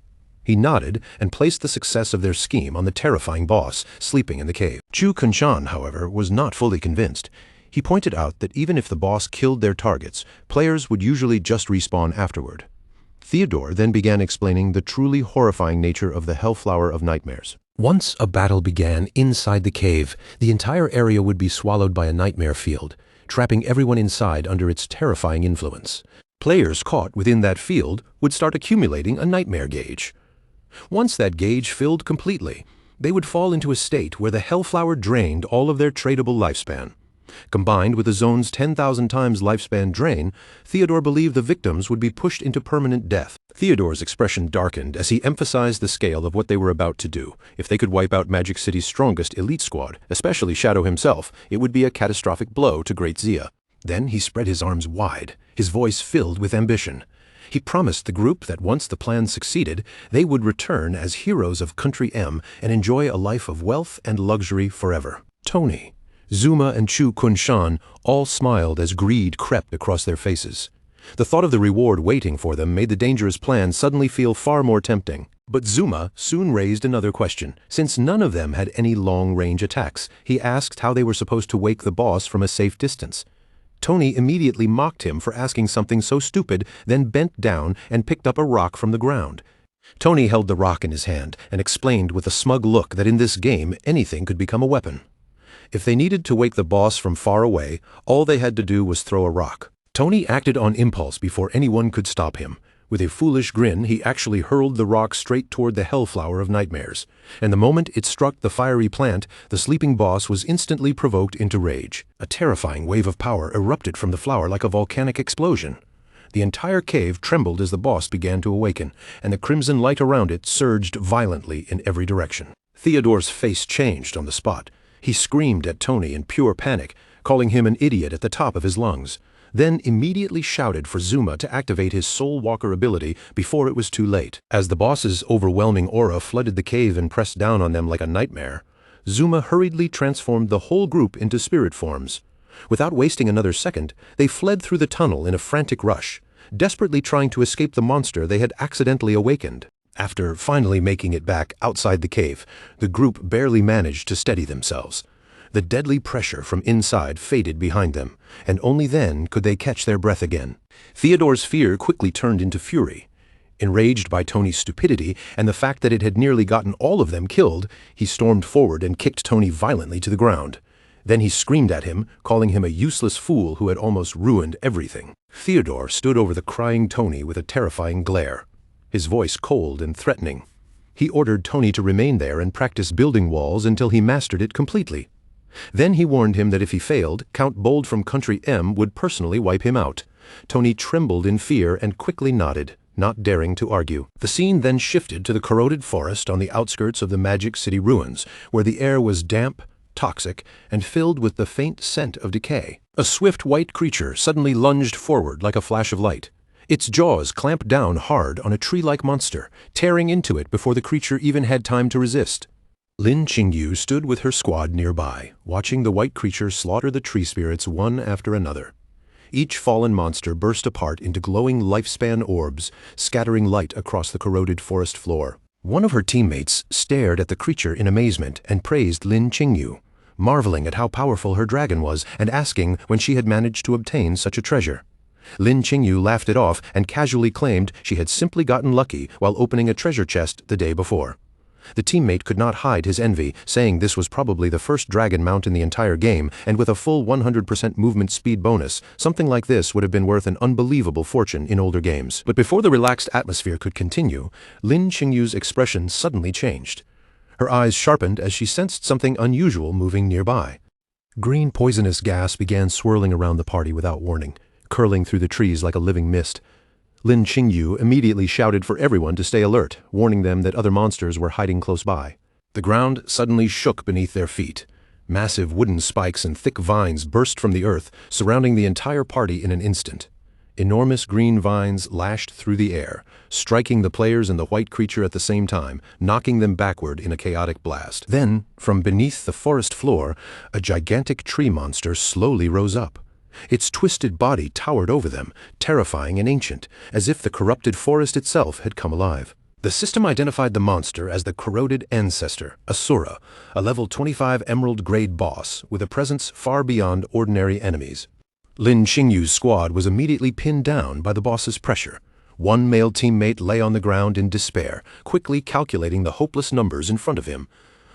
He nodded and placed the success of their scheme on the terrifying boss sleeping in the cave. Chu Kunshan, however, was not fully convinced. He pointed out that even if the boss killed their targets, players would usually just respawn afterward. Theodore then began explaining the truly horrifying nature of the Hellflower of Nightmares. Once a battle began inside the cave, the entire area would be swallowed by a nightmare field, trapping everyone inside under its terrifying influence. Players caught within that field would start accumulating a nightmare gauge. Once that gauge filled completely, they would fall into a state where the Hellflower drained all of their tradable lifespan. Combined with the zone's 10,000 times lifespan drain, Theodore believed the victims would be pushed into permanent death. Theodore's expression darkened as he emphasized the scale of what they were about to do. If they could wipe out Magic City's strongest elite squad, especially Shadow himself, it would be a catastrophic blow to Great Zia. Then he spread his arms wide, his voice filled with ambition. He promised the group that once the plan succeeded, they would return as heroes of Country M and enjoy a life of wealth and luxury forever. Tony, Zuma and Chu Kunshan all smiled as greed crept across their faces. The thought of the reward waiting for them made the dangerous plan suddenly feel far more tempting. But Zuma soon raised another question. Since none of them had any long-range attacks, he asked how they were supposed to wake the boss from a safe distance. Tony immediately mocked him for asking something so stupid, then bent down and picked up a rock from the ground. Tony held the rock in his hand and explained with a smug look that in this game anything could become a weapon. If they needed to wake the boss from far away, all they had to do was throw a rock. Tony acted on impulse before anyone could stop him. With a foolish grin, he actually hurled the rock straight toward the Hellflower of Nightmares, and the moment it struck the fiery plant, the sleeping boss was instantly provoked into rage. A terrifying wave of power erupted from the flower like a volcanic explosion. The entire cave trembled as the boss began to awaken, and the crimson light around it surged violently in every direction. Theodore's face changed on the spot. He screamed at Tony in pure panic, calling him an idiot at the top of his lungs, then immediately shouted for Zuma to activate his Soul Walker ability before it was too late. As the boss's overwhelming aura flooded the cave and pressed down on them like a nightmare, Zuma hurriedly transformed the whole group into spirit forms. Without wasting another second, they fled through the tunnel in a frantic rush, desperately trying to escape the monster they had accidentally awakened. After finally making it back outside the cave, the group barely managed to steady themselves. The deadly pressure from inside faded behind them, and only then could they catch their breath again. Theodore's fear quickly turned into fury. Enraged by Tony's stupidity and the fact that it had nearly gotten all of them killed, he stormed forward and kicked Tony violently to the ground. Then he screamed at him, calling him a useless fool who had almost ruined everything. Theodore stood over the crying Tony with a terrifying glare, his voice cold and threatening. He ordered Tony to remain there and practice building walls until he mastered it completely. Then he warned him that if he failed, Count Bold from Country M would personally wipe him out. Tony trembled in fear and quickly nodded, not daring to argue. The scene then shifted to the corroded forest on the outskirts of the Magic City ruins, where the air was damp, toxic, and filled with the faint scent of decay. A swift white creature suddenly lunged forward like a flash of light. Its jaws clamped down hard on a tree-like monster, tearing into it before the creature even had time to resist. Lin Qingyu stood with her squad nearby, watching the white creature slaughter the tree spirits one after another. Each fallen monster burst apart into glowing lifespan orbs, scattering light across the corroded forest floor. One of her teammates stared at the creature in amazement and praised Lin Qingyu, marveling at how powerful her dragon was and asking when she had managed to obtain such a treasure. Lin Qingyu laughed it off and casually claimed she had simply gotten lucky while opening a treasure chest the day before. The teammate could not hide his envy, saying this was probably the first dragon mount in the entire game, and with a full 100% movement speed bonus, something like this would have been worth an unbelievable fortune in older games. But before the relaxed atmosphere could continue, Lin Qingyu's expression suddenly changed. Her eyes sharpened as she sensed something unusual moving nearby. Green poisonous gas began swirling around the party without warning, curling through the trees like a living mist. Lin Qingyu immediately shouted for everyone to stay alert, warning them that other monsters were hiding close by. The ground suddenly shook beneath their feet. Massive wooden spikes and thick vines burst from the earth, surrounding the entire party in an instant. Enormous green vines lashed through the air, striking the players and the white creature at the same time, knocking them backward in a chaotic blast. Then, from beneath the forest floor, a gigantic tree monster slowly rose up. Its twisted body towered over them, terrifying and ancient, as if the corrupted forest itself had come alive. The system identified the monster as the corroded ancestor, Asura, a level 25 emerald grade boss with a presence far beyond ordinary enemies. Lin Qingyu's squad was immediately pinned down by the boss's pressure. One male teammate lay on the ground in despair, quickly calculating the hopeless numbers in front of him.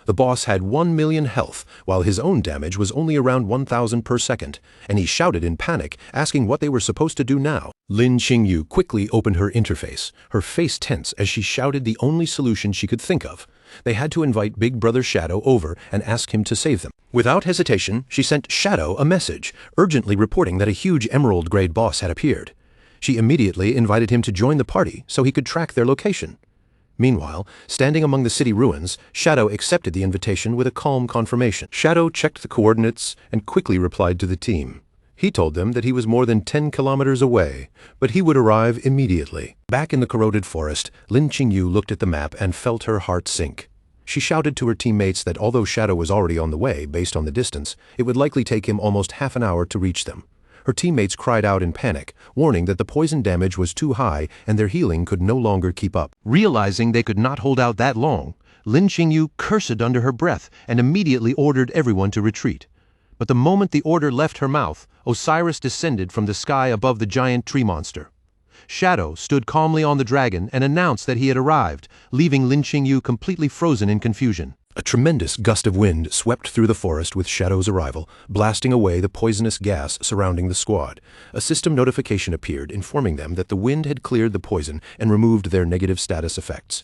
The boss had 1 million health, while his own damage was only around 1,000 per second, and he shouted in panic, asking what they were supposed to do now. Lin Qingyu quickly opened her interface, her face tense as she shouted the only solution she could think of. They had to invite Big Brother Shadow over and ask him to save them. Without hesitation, she sent Shadow a message, urgently reporting that a huge emerald-grade boss had appeared. She immediately invited him to join the party so he could track their location. Meanwhile, standing among the city ruins, Shadow accepted the invitation with a calm confirmation. Shadow checked the coordinates and quickly replied to the team. He told them that he was more than 10 kilometers away, but he would arrive immediately. Back in the corroded forest, Lin Qingyu looked at the map and felt her heart sink. She shouted to her teammates that although Shadow was already on the way based on the distance, it would likely take him almost half an hour to reach them. Her teammates cried out in panic, warning that the poison damage was too high and their healing could no longer keep up. Realizing they could not hold out that long, Lin Qingyu cursed under her breath and immediately ordered everyone to retreat. But the moment the order left her mouth, Osiris descended from the sky above the giant tree monster. Shadow stood calmly on the dragon and announced that he had arrived, leaving Lin Qingyu completely frozen in confusion. A tremendous gust of wind swept through the forest with Shadow's arrival, blasting away the poisonous gas surrounding the squad. A system notification appeared informing them that the wind had cleared the poison and removed their negative status effects.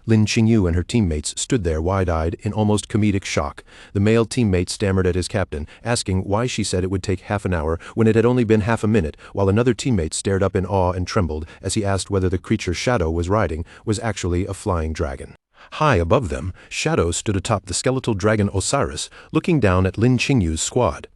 Lin Qingyu and her teammates stood there wide-eyed in almost comedic shock. The male teammate stammered at his captain, asking why she said it would take half an hour when it had only been half a minute, while another teammate stared up in awe and trembled as he asked whether the creature Shadow was riding was actually a flying dragon. High above them, Shadow stood atop the skeletal dragon Osiris, looking down at Lin Qingyu's squad.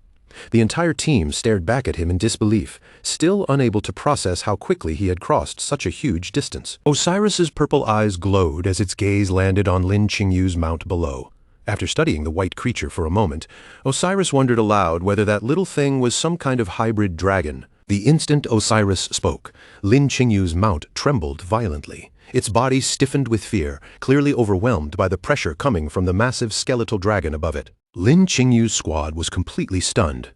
The entire team stared back at him in disbelief, still unable to process how quickly he had crossed such a huge distance. Osiris's purple eyes glowed as its gaze landed on Lin Qingyu's mount below. After studying the white creature for a moment, Osiris wondered aloud whether that little thing was some kind of hybrid dragon. The instant Osiris spoke, Lin Qingyu's mount trembled violently. Its body stiffened with fear, clearly overwhelmed by the pressure coming from the massive skeletal dragon above it. Lin Qingyu's squad was completely stunned.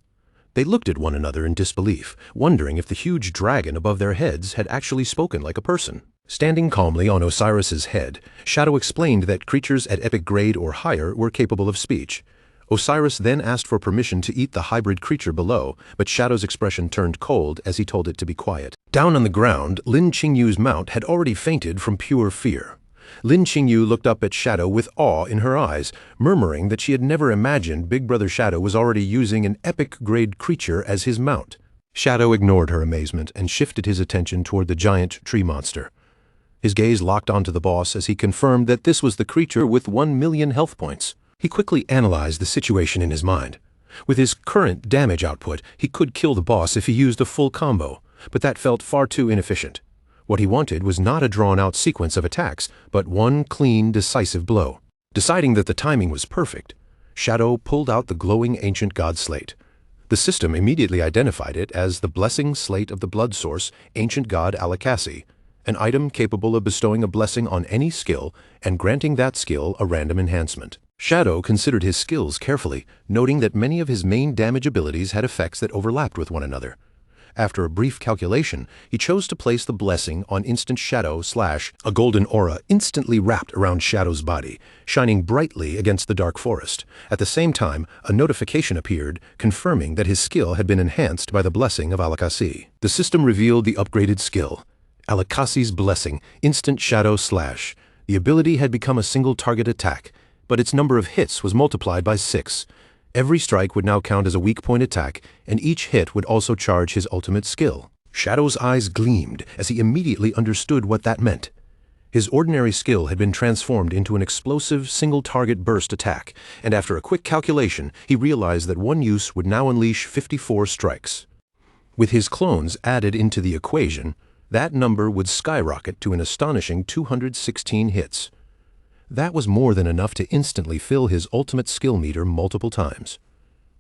They looked at one another in disbelief, wondering if the huge dragon above their heads had actually spoken like a person. Standing calmly on Osiris's head, Shadow explained that creatures at epic grade or higher were capable of speech. Osiris then asked for permission to eat the hybrid creature below, but Shadow's expression turned cold as he told it to be quiet. Down on the ground, Lin Qingyu's mount had already fainted from pure fear. Lin Qingyu looked up at Shadow with awe in her eyes, murmuring that she had never imagined Big Brother Shadow was already using an epic-grade creature as his mount. Shadow ignored her amazement and shifted his attention toward the giant tree monster. His gaze locked onto the boss as he confirmed that this was the creature with 1 million health points. He quickly analyzed the situation in his mind. With his current damage output, he could kill the boss if he used a full combo, but that felt far too inefficient. What he wanted was not a drawn-out sequence of attacks, but one clean, decisive blow. Deciding that the timing was perfect, Shadow pulled out the glowing ancient god slate. The system immediately identified it as the blessing slate of the blood source, ancient god Alakasi, an item capable of bestowing a blessing on any skill and granting that skill a random enhancement. Shadow considered his skills carefully, noting that many of his main damage abilities had effects that overlapped with one another. After a brief calculation, he chose to place the blessing on instant Shadow / a golden aura instantly wrapped around Shadow's body, shining brightly against the dark forest. At the same time, a notification appeared, confirming that his skill had been enhanced by the blessing of Alakasi. The system revealed the upgraded skill, Alakasi's Blessing, Instant Shadow / The ability had become a single target attack, but its number of hits was multiplied by 6. Every strike would now count as a weak point attack, and each hit would also charge his ultimate skill. Shadow's eyes gleamed as he immediately understood what that meant. His ordinary skill had been transformed into an explosive single-target burst attack, and after a quick calculation, he realized that one use would now unleash 54 strikes. With his clones added into the equation, that number would skyrocket to an astonishing 216 hits. That was more than enough to instantly fill his ultimate skill meter multiple times.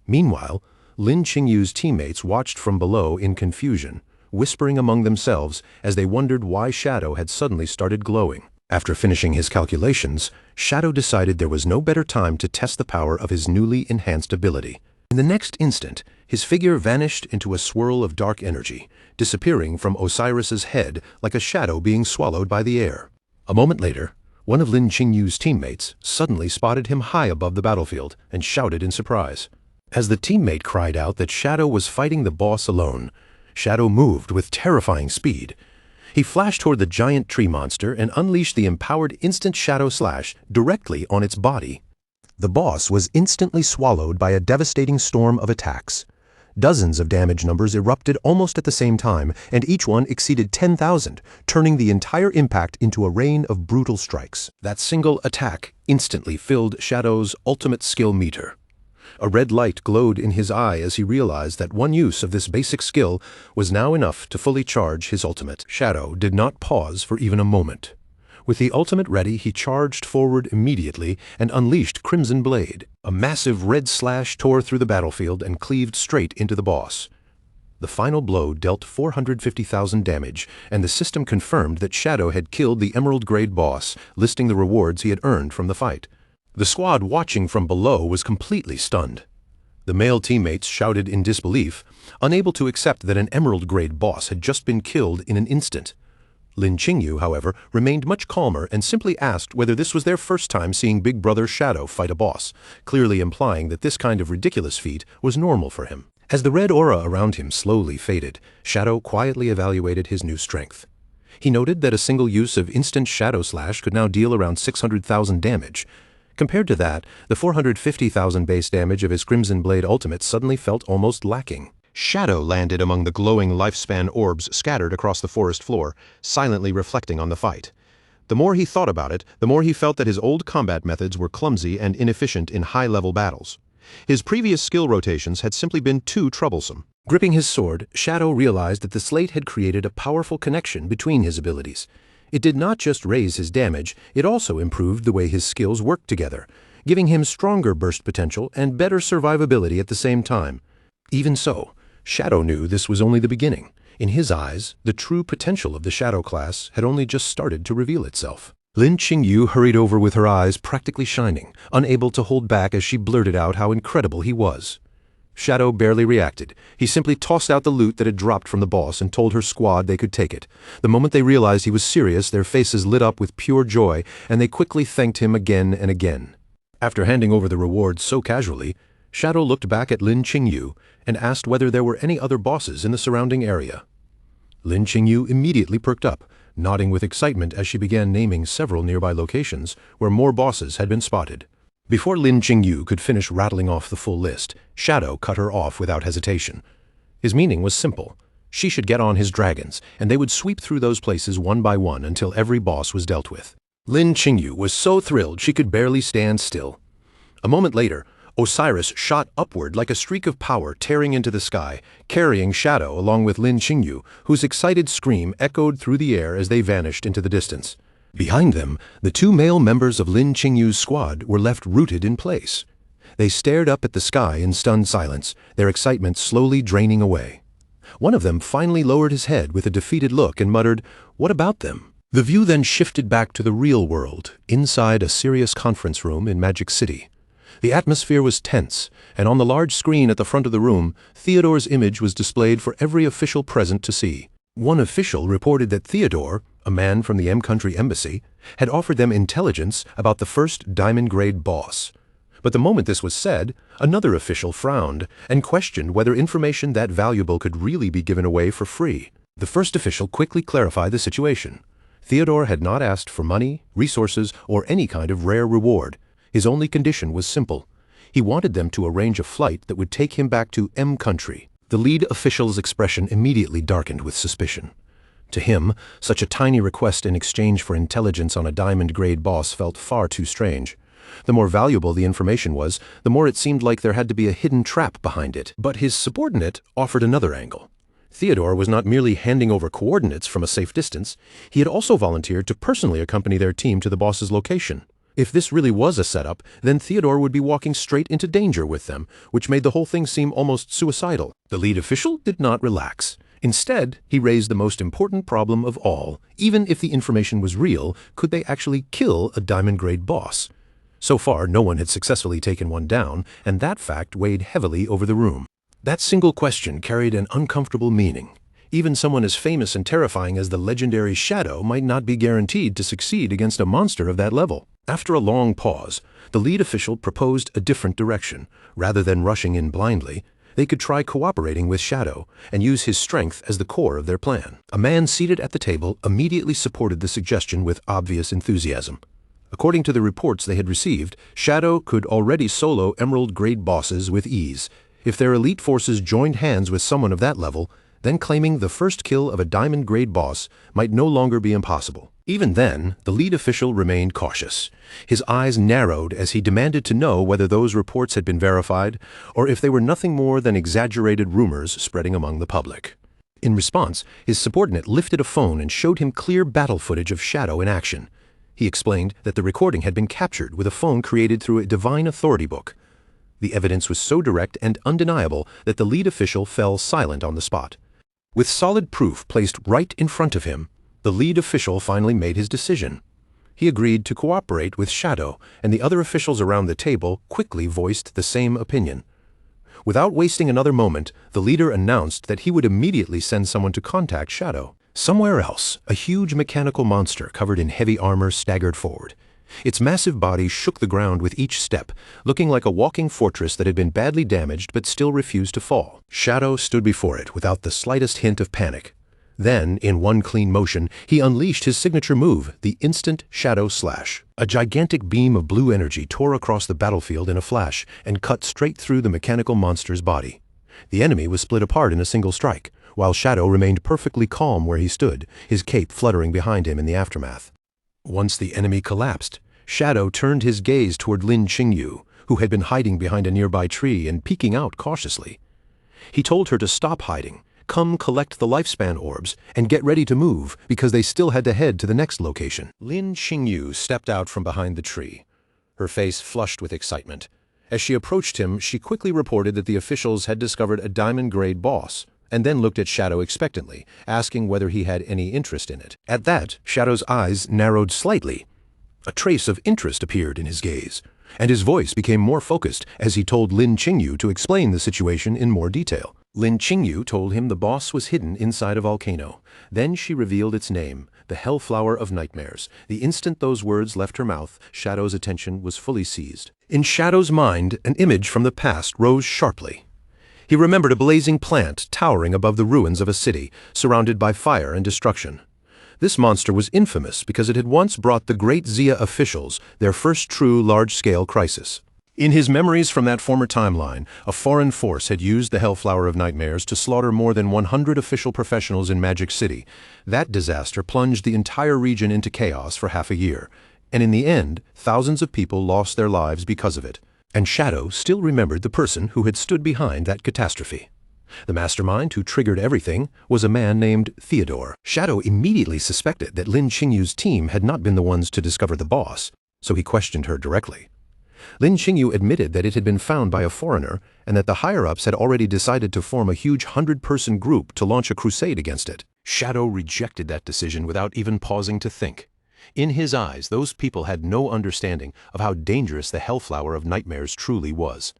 Meanwhile, Lin Qingyu's teammates watched from below in confusion, whispering among themselves as they wondered why Shadow had suddenly started glowing. After finishing his calculations, Shadow decided there was no better time to test the power of his newly enhanced ability. In the next instant, his figure vanished into a swirl of dark energy, disappearing from Osiris's head like a shadow being swallowed by the air. A moment later, one of Lin Qingyu's teammates suddenly spotted him high above the battlefield and shouted in surprise. As the teammate cried out that Shadow was fighting the boss alone, Shadow moved with terrifying speed. He flashed toward the giant tree monster and unleashed the empowered instant Shadow Slash directly on its body. The boss was instantly swallowed by a devastating storm of attacks. Dozens of damage numbers erupted almost at the same time, and each one exceeded 10,000, turning the entire impact into a rain of brutal strikes. That single attack instantly filled Shadow's ultimate skill meter. A red light glowed in his eye as he realized that one use of this basic skill was now enough to fully charge his ultimate. Shadow did not pause for even a moment. With the ultimate ready, he charged forward immediately and unleashed Crimson Blade. A massive red slash tore through the battlefield and cleaved straight into the boss. The final blow dealt 450,000 damage, and the system confirmed that Shadow had killed the Emerald-grade boss, listing the rewards he had earned from the fight. The squad watching from below was completely stunned. The male teammates shouted in disbelief, unable to accept that an Emerald-grade boss had just been killed in an instant. Lin Qingyu, however, remained much calmer and simply asked whether this was their first time seeing Big Brother Shadow fight a boss, clearly implying that this kind of ridiculous feat was normal for him. As the red aura around him slowly faded, Shadow quietly evaluated his new strength. He noted that a single use of instant Shadow Slash could now deal around 600,000 damage. Compared to that, the 450,000 base damage of his Crimson Blade ultimate suddenly felt almost lacking. Shadow landed among the glowing lifespan orbs scattered across the forest floor, silently reflecting on the fight. The more he thought about it, the more he felt that his old combat methods were clumsy and inefficient in high-level battles. His previous skill rotations had simply been too troublesome. Gripping his sword, Shadow realized that the slate had created a powerful connection between his abilities. It did not just raise his damage, it also improved the way his skills worked together, giving him stronger burst potential and better survivability at the same time. Even so, Shadow knew this was only the beginning. In his eyes, the true potential of the Shadow class had only just started to reveal itself. Lin Qingyu hurried over with her eyes practically shining, unable to hold back as she blurted out how incredible he was. Shadow barely reacted. He simply tossed out the loot that had dropped from the boss and told her squad they could take it. The moment they realized he was serious, their faces lit up with pure joy, and they quickly thanked him again and again. After handing over the rewards so casually, Shadow looked back at Lin Qingyu and asked whether there were any other bosses in the surrounding area. Lin Qingyu immediately perked up, nodding with excitement as she began naming several nearby locations where more bosses had been spotted. Before Lin Qingyu could finish rattling off the full list, Shadow cut her off without hesitation. His meaning was simple. She should get on his dragons, and they would sweep through those places one by one until every boss was dealt with. Lin Qingyu was so thrilled she could barely stand still. A moment later, Osiris shot upward like a streak of power tearing into the sky, carrying Shadow along with Lin Qingyu, whose excited scream echoed through the air as they vanished into the distance. Behind them, the two male members of Lin Qingyu's squad were left rooted in place. They stared up at the sky in stunned silence, their excitement slowly draining away. One of them finally lowered his head with a defeated look and muttered, "What about them?" The view then shifted back to the real world, inside a serious conference room in Magic City. The atmosphere was tense, and on the large screen at the front of the room, Theodore's image was displayed for every official present to see. One official reported that Theodore, a man from the M-Country embassy, had offered them intelligence about the first diamond-grade boss. But the moment this was said, another official frowned and questioned whether information that valuable could really be given away for free. The first official quickly clarified the situation. Theodore had not asked for money, resources, or any kind of rare reward. His only condition was simple. He wanted them to arrange a flight that would take him back to M country. The lead official's expression immediately darkened with suspicion. To him, such a tiny request in exchange for intelligence on a diamond-grade boss felt far too strange. The more valuable the information was, the more it seemed like there had to be a hidden trap behind it. But his subordinate offered another angle. Theodore was not merely handing over coordinates from a safe distance, he had also volunteered to personally accompany their team to the boss's location. If this really was a setup, then Theodore would be walking straight into danger with them, which made the whole thing seem almost suicidal. The lead official did not relax. Instead, he raised the most important problem of all. Even if the information was real, could they actually kill a diamond-grade boss? So far, no one had successfully taken one down, and that fact weighed heavily over the room. That single question carried an uncomfortable meaning. Even someone as famous and terrifying as the legendary Shadow might not be guaranteed to succeed against a monster of that level. After a long pause, the lead official proposed a different direction. Rather than rushing in blindly, they could try cooperating with Shadow and use his strength as the core of their plan. A man seated at the table immediately supported the suggestion with obvious enthusiasm. According to the reports they had received, Shadow could already solo emerald-grade bosses with ease. If their elite forces joined hands with someone of that level, then claiming the first kill of a diamond-grade boss might no longer be impossible. Even then, the lead official remained cautious. His eyes narrowed as he demanded to know whether those reports had been verified, or if they were nothing more than exaggerated rumors spreading among the public. In response, his subordinate lifted a phone and showed him clear battle footage of Shadow in action. He explained that the recording had been captured with a phone created through a Divine Authority book. The evidence was so direct and undeniable that the lead official fell silent on the spot. With solid proof placed right in front of him, the lead official finally made his decision. He agreed to cooperate with Shadow, and the other officials around the table quickly voiced the same opinion. Without wasting another moment, the leader announced that he would immediately send someone to contact Shadow. Somewhere else, a huge mechanical monster covered in heavy armor staggered forward. Its massive body shook the ground with each step, looking like a walking fortress that had been badly damaged but still refused to fall. Shadow stood before it without the slightest hint of panic. Then, in one clean motion, he unleashed his signature move, the Instant Shadow Slash. A gigantic beam of blue energy tore across the battlefield in a flash and cut straight through the mechanical monster's body. The enemy was split apart in a single strike, while Shadow remained perfectly calm where he stood, his cape fluttering behind him in the aftermath. Once the enemy collapsed, Shadow turned his gaze toward Lin Qingyu, who had been hiding behind a nearby tree and peeking out cautiously. He told her to stop hiding, come collect the lifespan orbs, and get ready to move, because they still had to head to the next location. Lin Qingyu stepped out from behind the tree, her face flushed with excitement. As she approached him, she quickly reported that the officials had discovered a diamond-grade boss, and then looked at Shadow expectantly, asking whether he had any interest in it. At that, Shadow's eyes narrowed slightly. A trace of interest appeared in his gaze, and his voice became more focused as he told Lin Qingyu to explain the situation in more detail. Lin Qingyu told him the boss was hidden inside a volcano. Then she revealed its name, the Hellflower of Nightmares. The instant those words left her mouth, Shadow's attention was fully seized. In Shadow's mind, an image from the past rose sharply. He remembered a blazing plant towering above the ruins of a city, surrounded by fire and destruction. This monster was infamous because it had once brought the Great Xia officials their first true large-scale crisis. In his memories from that former timeline, a foreign force had used the Hellflower of Nightmares to slaughter more than 100 official professionals in Magic City. That disaster plunged the entire region into chaos for half a year, and in the end, thousands of people lost their lives because of it. And Shadow still remembered the person who had stood behind that catastrophe. The mastermind who triggered everything was a man named Theodore. Shadow immediately suspected that Lin Qingyu's team had not been the ones to discover the boss, so he questioned her directly. Lin Qingyu admitted that it had been found by a foreigner and that the higher-ups had already decided to form a huge 100-person group to launch a crusade against it. Shadow rejected that decision without even pausing to think. In his eyes, those people had no understanding of how dangerous the Hellflower of Nightmares truly was.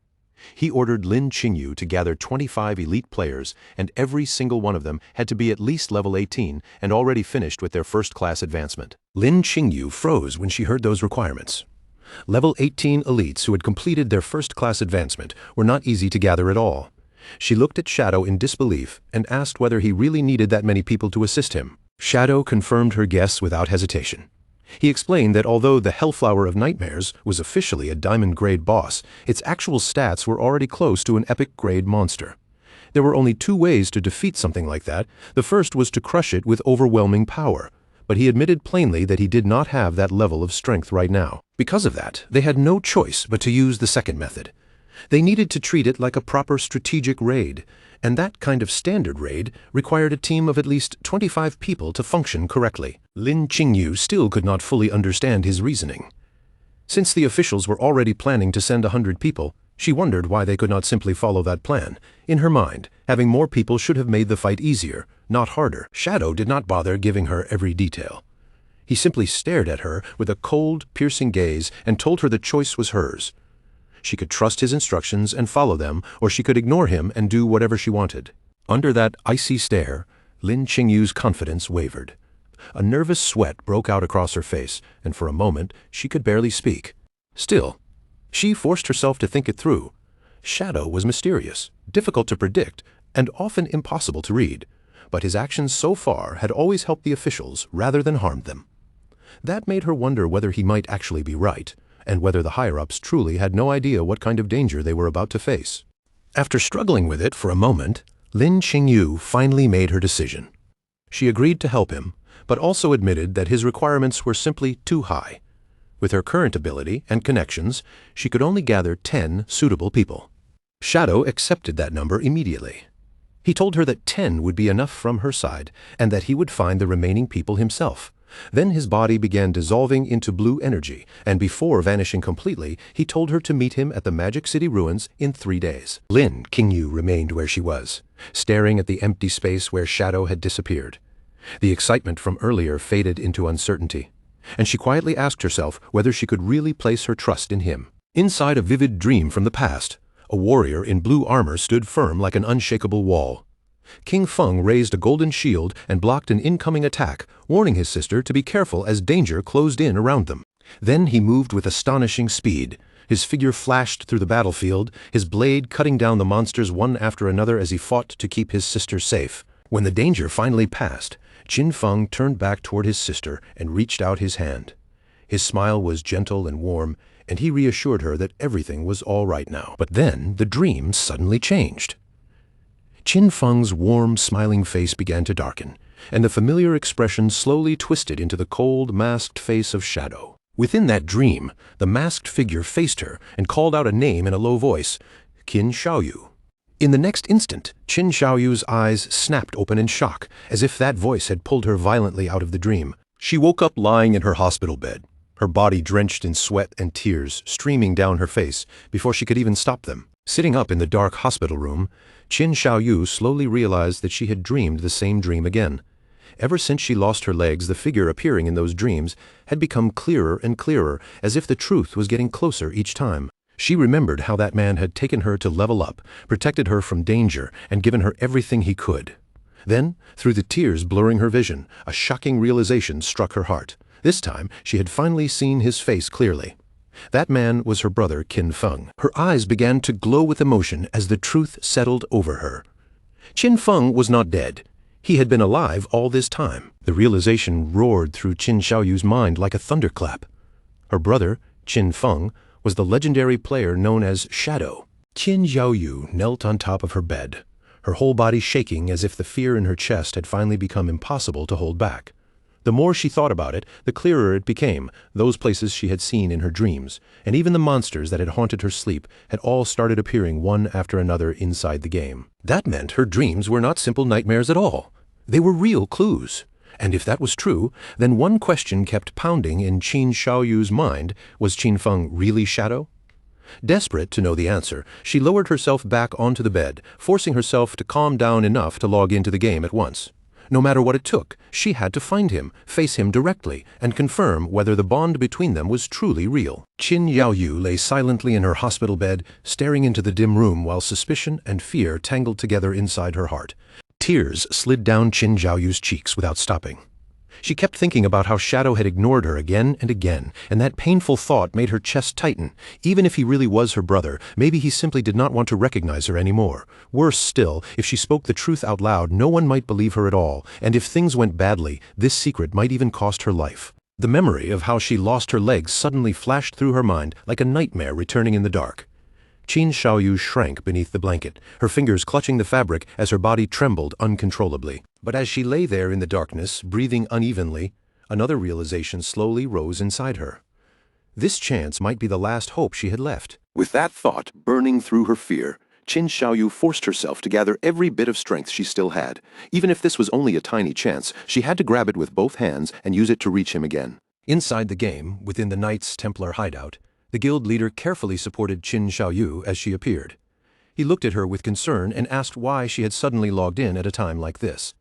He ordered Lin Qingyu to gather 25 elite players, and every single one of them had to be at least level 18 and already finished with their first-class advancement. Lin Qingyu froze when she heard those requirements. Level 18 elites who had completed their first-class advancement were not easy to gather at all. She looked at Shadow in disbelief and asked whether he really needed that many people to assist him. Shadow confirmed her guess without hesitation. He explained that although the Hellflower of Nightmares was officially a diamond-grade boss, its actual stats were already close to an epic-grade monster. There were only two ways to defeat something like that. The first was to crush it with overwhelming power, but he admitted plainly that he did not have that level of strength right now. Because of that, they had no choice but to use the second method. They needed to treat it like a proper strategic raid, and that kind of standard raid required a team of at least 25 people to function correctly. Lin Qingyu still could not fully understand his reasoning. Since the officials were already planning to send 100 people, she wondered why they could not simply follow that plan. In her mind, having more people should have made the fight easier, not harder. Shadow did not bother giving her every detail. He simply stared at her with a cold, piercing gaze and told her the choice was hers. She could trust his instructions and follow them, or she could ignore him and do whatever she wanted. Under that icy stare, Lin Qingyu's confidence wavered. A nervous sweat broke out across her face, and for a moment she could barely speak. Still, she forced herself to think it through. Shadow was mysterious, difficult to predict, and often impossible to read, but his actions so far had always helped the officials rather than harmed them. That made her wonder whether he might actually be right, and whether the higher-ups truly had no idea what kind of danger they were about to face. After struggling with it for a moment, Lin Qingyu finally made her decision. She agreed to help him, but also admitted that his requirements were simply too high. With her current ability and connections, she could only gather 10 suitable people. Shadow accepted that number immediately. He told her that 10 would be enough from her side, and that he would find the remaining people himself. Then his body began dissolving into blue energy, and before vanishing completely, he told her to meet him at the Magic City ruins in 3 days. Lin Qingyu remained where she was, staring at the empty space where Shadow had disappeared. The excitement from earlier faded into uncertainty, and she quietly asked herself whether she could really place her trust in him. Inside a vivid dream from the past, a warrior in blue armor stood firm like an unshakable wall. King Feng raised a golden shield and blocked an incoming attack, warning his sister to be careful as danger closed in around them. Then he moved with astonishing speed. His figure flashed through the battlefield, his blade cutting down the monsters one after another as he fought to keep his sister safe. When the danger finally passed, Qin Feng turned back toward his sister and reached out his hand. His smile was gentle and warm, and he reassured her that everything was all right now. But then the dream suddenly changed. Qin Feng's warm, smiling face began to darken, and the familiar expression slowly twisted into the cold, masked face of Shadow. Within that dream, the masked figure faced her and called out a name in a low voice, Qin Xiaoyu. In the next instant, Qin Xiaoyu's eyes snapped open in shock, as if that voice had pulled her violently out of the dream. She woke up lying in her hospital bed, her body drenched in sweat and tears streaming down her face before she could even stop them. Sitting up in the dark hospital room, Qin Xiaoyu slowly realized that she had dreamed the same dream again. Ever since she lost her legs, the figure appearing in those dreams had become clearer and clearer, as if the truth was getting closer each time. She remembered how that man had taken her to level up, protected her from danger, and given her everything he could. Then, through the tears blurring her vision, a shocking realization struck her heart. This time, she had finally seen his face clearly. That man was her brother, Qin Feng. Her eyes began to glow with emotion as the truth settled over her. Qin Feng was not dead. He had been alive all this time. The realization roared through Qin Xiaoyu's mind like a thunderclap. Her brother, Qin Feng, was the legendary player known as Shadow. Qin Xiaoyu knelt on top of her bed, her whole body shaking as if the fear in her chest had finally become impossible to hold back. The more she thought about it, the clearer it became. Those places she had seen in her dreams, and even the monsters that had haunted her sleep, had all started appearing one after another inside the game. That meant her dreams were not simple nightmares at all. They were real clues. And if that was true, then one question kept pounding in Qin Xiaoyu's mind: was Qin Feng really Shadow? Desperate to know the answer, she lowered herself back onto the bed, forcing herself to calm down enough to log into the game at once. No matter what it took, she had to find him, face him directly, and confirm whether the bond between them was truly real. Qin Xiaoyu lay silently in her hospital bed, staring into the dim room while suspicion and fear tangled together inside her heart. Tears slid down Qin Xiaoyu's cheeks without stopping. She kept thinking about how Shadow had ignored her again and again, and that painful thought made her chest tighten. Even if he really was her brother, maybe he simply did not want to recognize her anymore. Worse still, if she spoke the truth out loud, no one might believe her at all, and if things went badly, this secret might even cost her life. The memory of how she lost her legs suddenly flashed through her mind like a nightmare returning in the dark. Qin Xiaoyu shrank beneath the blanket, her fingers clutching the fabric as her body trembled uncontrollably. But as she lay there in the darkness, breathing unevenly, another realization slowly rose inside her. This chance might be the last hope she had left. With that thought burning through her fear, Qin Xiaoyu forced herself to gather every bit of strength she still had. Even if this was only a tiny chance, she had to grab it with both hands and use it to reach him again. Inside the game, within the Knights Templar hideout, the guild leader carefully supported Qin Xiaoyu as she appeared. He looked at her with concern and asked why she had suddenly logged in at a time like this.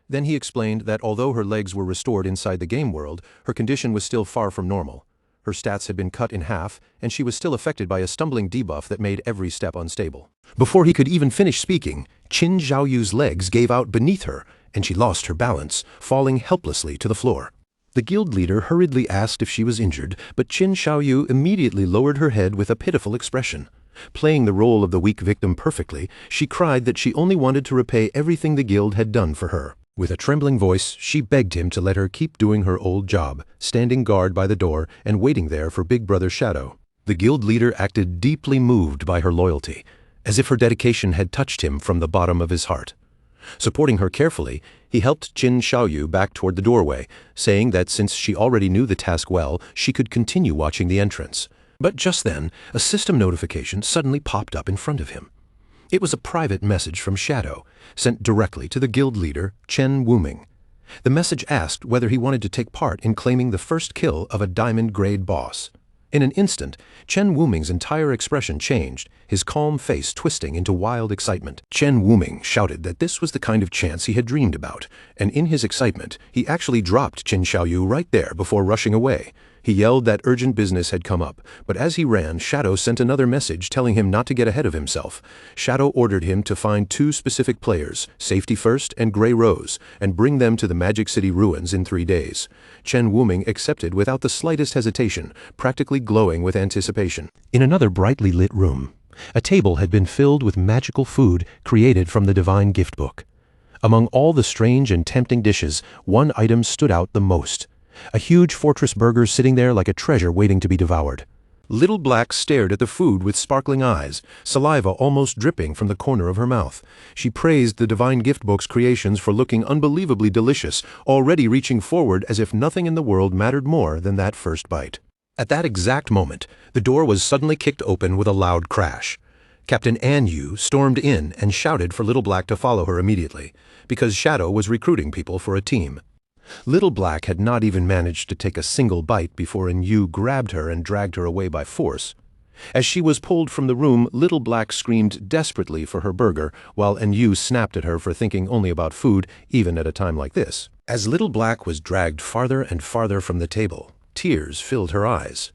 Then he explained that although her legs were restored inside the game world, her condition was still far from normal. Her stats had been cut in half, and she was still affected by a stumbling debuff that made every step unstable. Before he could even finish speaking, Qin Xiaoyu's legs gave out beneath her, and she lost her balance, falling helplessly to the floor. The guild leader hurriedly asked if she was injured, but Qin Xiaoyu immediately lowered her head with a pitiful expression. Playing the role of the weak victim perfectly, she cried that she only wanted to repay everything the guild had done for her. With a trembling voice, she begged him to let her keep doing her old job, standing guard by the door and waiting there for Big Brother Shadow. The guild leader acted deeply moved by her loyalty, as if her dedication had touched him from the bottom of his heart. Supporting her carefully, he helped Qin Xiaoyu back toward the doorway, saying that since she already knew the task well, she could continue watching the entrance. But just then, a system notification suddenly popped up in front of him. It was a private message from Shadow, sent directly to the guild leader, Chen Wuming. The message asked whether he wanted to take part in claiming the first kill of a diamond-grade boss. In an instant, Chen Wuming's entire expression changed, his calm face twisting into wild excitement. Chen Wuming shouted that this was the kind of chance he had dreamed about, and in his excitement, he actually dropped Qin Xiaoyu right there before rushing away. He yelled that urgent business had come up, but as he ran, Shadow sent another message telling him not to get ahead of himself. Shadow ordered him to find 2 specific players, Safety First and Grey Rose, and bring them to the Magic City ruins in 3 days. Chen Wuming accepted without the slightest hesitation, practically glowing with anticipation. In another brightly lit room, a table had been filled with magical food created from the Divine Gift Book. Among all the strange and tempting dishes, one item stood out the most. A huge fortress burger sitting there like a treasure waiting to be devoured. Little Black stared at the food with sparkling eyes, saliva almost dripping from the corner of her mouth. She praised the Divine Gift Book's creations for looking unbelievably delicious, already reaching forward as if nothing in the world mattered more than that first bite. At that exact moment, the door was suddenly kicked open with a loud crash. Captain An Yu stormed in and shouted for Little Black to follow her immediately, because Shadow was recruiting people for a team. Little Black had not even managed to take a single bite before An Yu grabbed her and dragged her away by force. As she was pulled from the room, Little Black screamed desperately for her burger, while An Yu snapped at her for thinking only about food, even at a time like this. As Little Black was dragged farther and farther from the table, tears filled her eyes.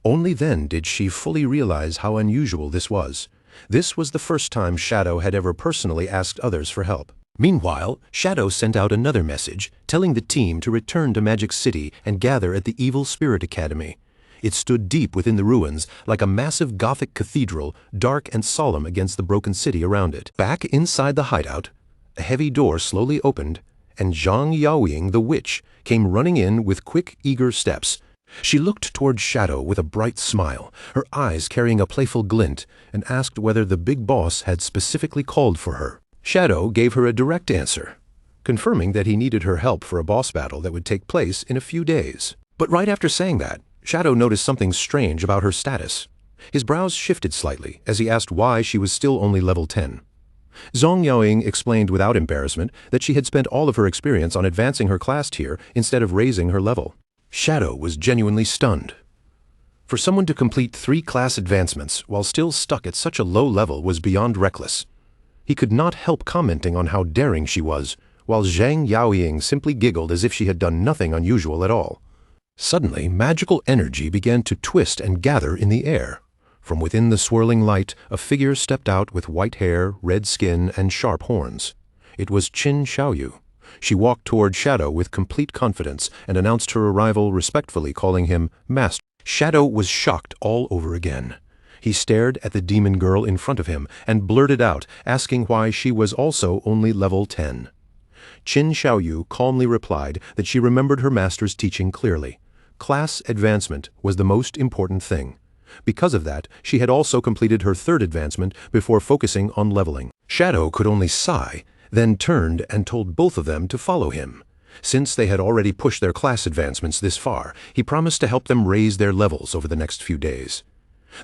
Only then did she fully realize how unusual this was. This was the first time Shadow had ever personally asked others for help. Meanwhile, Shadow sent out another message, telling the team to return to Magic City and gather at the Evil Spirit Academy. It stood deep within the ruins, like a massive Gothic cathedral, dark and solemn against the broken city around it. Back inside the hideout, a heavy door slowly opened, and Zhang Yaoying the witch came running in with quick, eager steps. She looked toward Shadow with a bright smile, her eyes carrying a playful glint, and asked whether the big boss had specifically called for her. Shadow gave her a direct answer, confirming that he needed her help for a boss battle that would take place in a few days. But right after saying that, Shadow noticed something strange about her status. His brows shifted slightly as he asked why she was still only level 10. Zhang Yaoying explained without embarrassment that she had spent all of her experience on advancing her class tier instead of raising her level. Shadow was genuinely stunned. For someone to complete 3 class advancements while still stuck at such a low level was beyond reckless. He could not help commenting on how daring she was, while Zhang Yaoying simply giggled as if she had done nothing unusual at all. Suddenly, magical energy began to twist and gather in the air. From within the swirling light, a figure stepped out with white hair, red skin, and sharp horns. It was Qin Xiaoyu. She walked toward Shadow with complete confidence and announced her arrival, respectfully calling him Master. Shadow was shocked all over again. He stared at the demon girl in front of him and blurted out, asking why she was also only level 10. Qin Xiaoyu calmly replied that she remembered her master's teaching clearly. class advancement was the most important thing. Because of that, she had also completed her third advancement before focusing on leveling. Shadow could only sigh, then turned and told both of them to follow him. Since they had already pushed their class advancements this far, he promised to help them raise their levels over the next few days.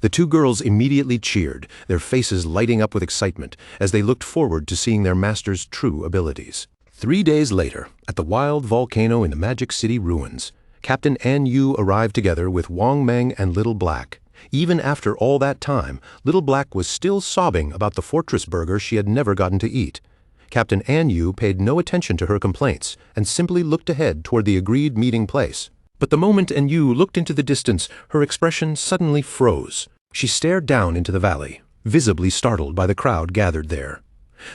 The two girls immediately cheered, their faces lighting up with excitement as they looked forward to seeing their master's true abilities. 3 days later, at the wild volcano in the Magic City ruins, Captain An Yu arrived together with Wang Meng and Little Black. Even after all that time, Little Black was still sobbing about the fortress burger she had never gotten to eat. Captain An Yu paid no attention to her complaints and simply looked ahead toward the agreed meeting place. But the moment An Yu looked into the distance, her expression suddenly froze. She stared down into the valley, visibly startled by the crowd gathered there.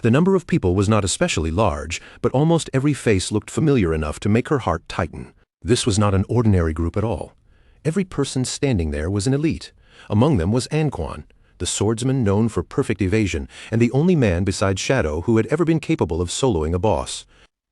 The number of people was not especially large, but almost every face looked familiar enough to make her heart tighten. This was not an ordinary group at all. Every person standing there was an elite. Among them was An Quan, the swordsman known for perfect evasion, and the only man besides Shadow who had ever been capable of soloing a boss.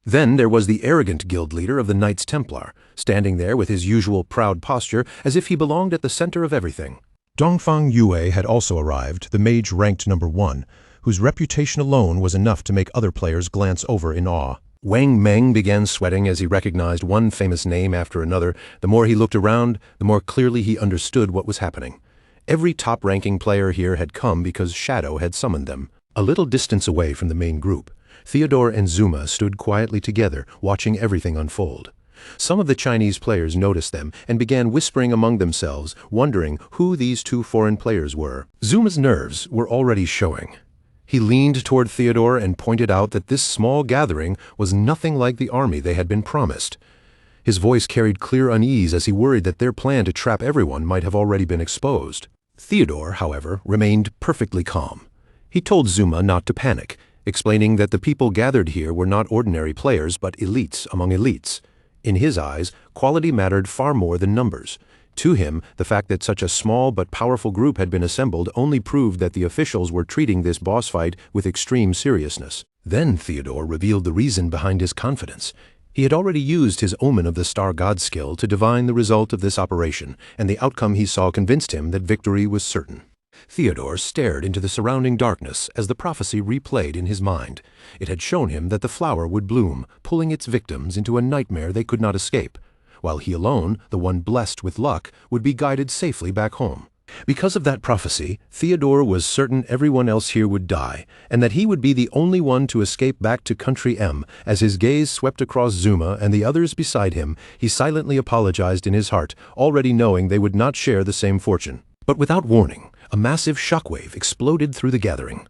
Then there was the arrogant guild leader of the Knights Templar, standing there with his usual proud posture as if he belonged at the center of everything. Dongfang Yue had also arrived, the mage ranked number 1, whose reputation alone was enough to make other players glance over in awe. Wang Meng began sweating as he recognized one famous name after another. The more he looked around, the more clearly he understood what was happening. Every top-ranking player here had come because Shadow had summoned them. A little distance away from the main group, Theodore and Zuma stood quietly together, watching everything unfold. Some of the Chinese players noticed them and began whispering among themselves, wondering who these two foreign players were. Zuma's nerves were already showing. He leaned toward Theodore and pointed out that this small gathering was nothing like the army they had been promised. His voice carried clear unease as he worried that their plan to trap everyone might have already been exposed. Theodore, however, remained perfectly calm. He told Zuma not to panic, explaining that the people gathered here were not ordinary players but elites among elites. In his eyes, quality mattered far more than numbers. To him, the fact that such a small but powerful group had been assembled only proved that the officials were treating this boss fight with extreme seriousness. Then Theodore revealed the reason behind his confidence. He had already used his Omen of the Star God skill to divine the result of this operation, and the outcome he saw convinced him that victory was certain. Theodore stared into the surrounding darkness as the prophecy replayed in his mind. It had shown him that the flower would bloom, pulling its victims into a nightmare they could not escape, while he alone, the one blessed with luck, would be guided safely back home. Because of that prophecy, Theodore was certain everyone else here would die, and that he would be the only one to escape back to Country M. As his gaze swept across Zuma and the others beside him, he silently apologized in his heart, already knowing they would not share the same fortune. But without warning, a massive shockwave exploded through the gathering.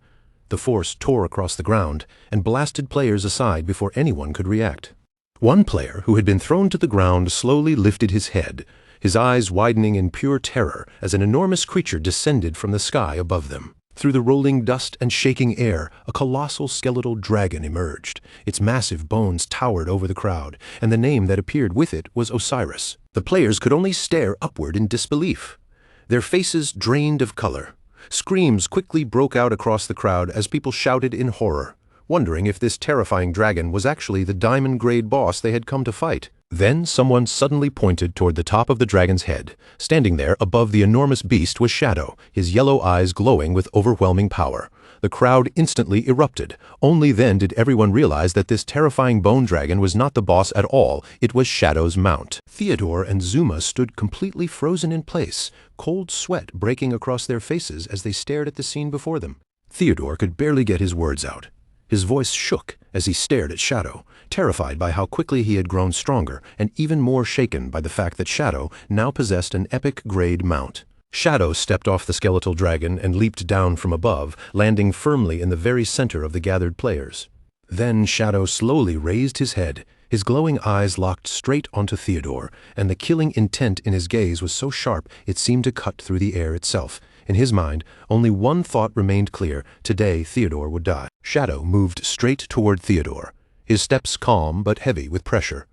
The force tore across the ground and blasted players aside before anyone could react. One player, who had been thrown to the ground, slowly lifted his head, his eyes widening in pure terror as an enormous creature descended from the sky above them. Through the rolling dust and shaking air, a colossal skeletal dragon emerged. Its massive bones towered over the crowd, and the name that appeared with it was Osiris. The players could only stare upward in disbelief. Their faces drained of color. Screams quickly broke out across the crowd as people shouted in horror, wondering if this terrifying dragon was actually the diamond-grade boss they had come to fight. Then someone suddenly pointed toward the top of the dragon's head. Standing there above the enormous beast was Shadow, his yellow eyes glowing with overwhelming power. The crowd instantly erupted. Only then did everyone realize that this terrifying bone dragon was not the boss at all. It was Shadow's mount. Theodore and Zuma stood completely frozen in place, cold sweat breaking across their faces as they stared at the scene before them. Theodore could barely get his words out. His voice shook as he stared at Shadow, terrified by how quickly he had grown stronger and even more shaken by the fact that Shadow now possessed an epic-grade mount. Shadow stepped off the skeletal dragon and leaped down from above, landing firmly in the very center of the gathered players. Then Shadow slowly raised his head. His glowing eyes locked straight onto Theodore, and the killing intent in his gaze was so sharp it seemed to cut through the air itself. In his mind, only one thought remained clear: today Theodore would die. Shadow moved straight toward Theodore, his steps calm but heavy with pressure.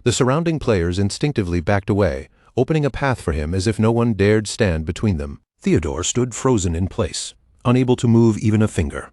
The surrounding players instinctively backed away, opening a path for him as if no one dared stand between them. Theodore stood frozen in place, unable to move even a finger.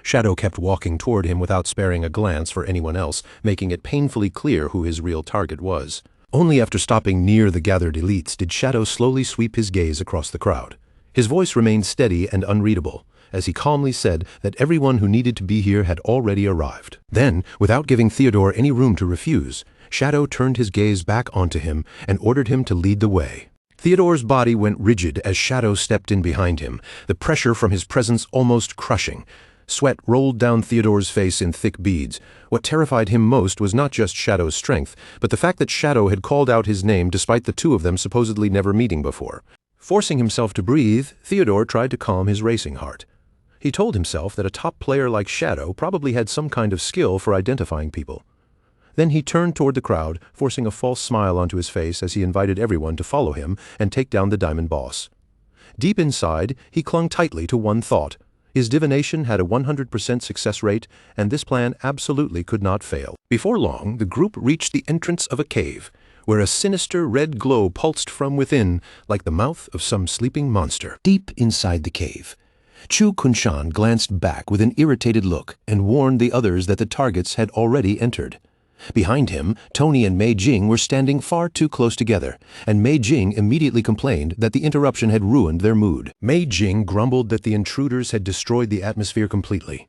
Shadow kept walking toward him without sparing a glance for anyone else, making it painfully clear who his real target was. Only after stopping near the gathered elites did Shadow slowly sweep his gaze across the crowd. His voice remained steady and unreadable, as he calmly said that everyone who needed to be here had already arrived. Then, without giving Theodore any room to refuse, Shadow turned his gaze back onto him and ordered him to lead the way. Theodore's body went rigid as Shadow stepped in behind him, the pressure from his presence almost crushing. Sweat rolled down Theodore's face in thick beads. What terrified him most was not just Shadow's strength, but the fact that Shadow had called out his name despite the two of them supposedly never meeting before. Forcing himself to breathe, Theodore tried to calm his racing heart. He told himself that a top player like Shadow probably had some kind of skill for identifying people. Then he turned toward the crowd, forcing a false smile onto his face as he invited everyone to follow him and take down the Diamond Boss. Deep inside, he clung tightly to one thought. His divination had a 100% success rate, and this plan absolutely could not fail. Before long, the group reached the entrance of a cave, where a sinister red glow pulsed from within, like the mouth of some sleeping monster. Deep inside the cave, Chu Kunshan glanced back with an irritated look and warned the others that the targets had already entered. Behind him, Tony and Mei Jing were standing far too close together, and Mei Jing immediately complained that the interruption had ruined their mood. Mei Jing grumbled that the intruders had destroyed the atmosphere completely.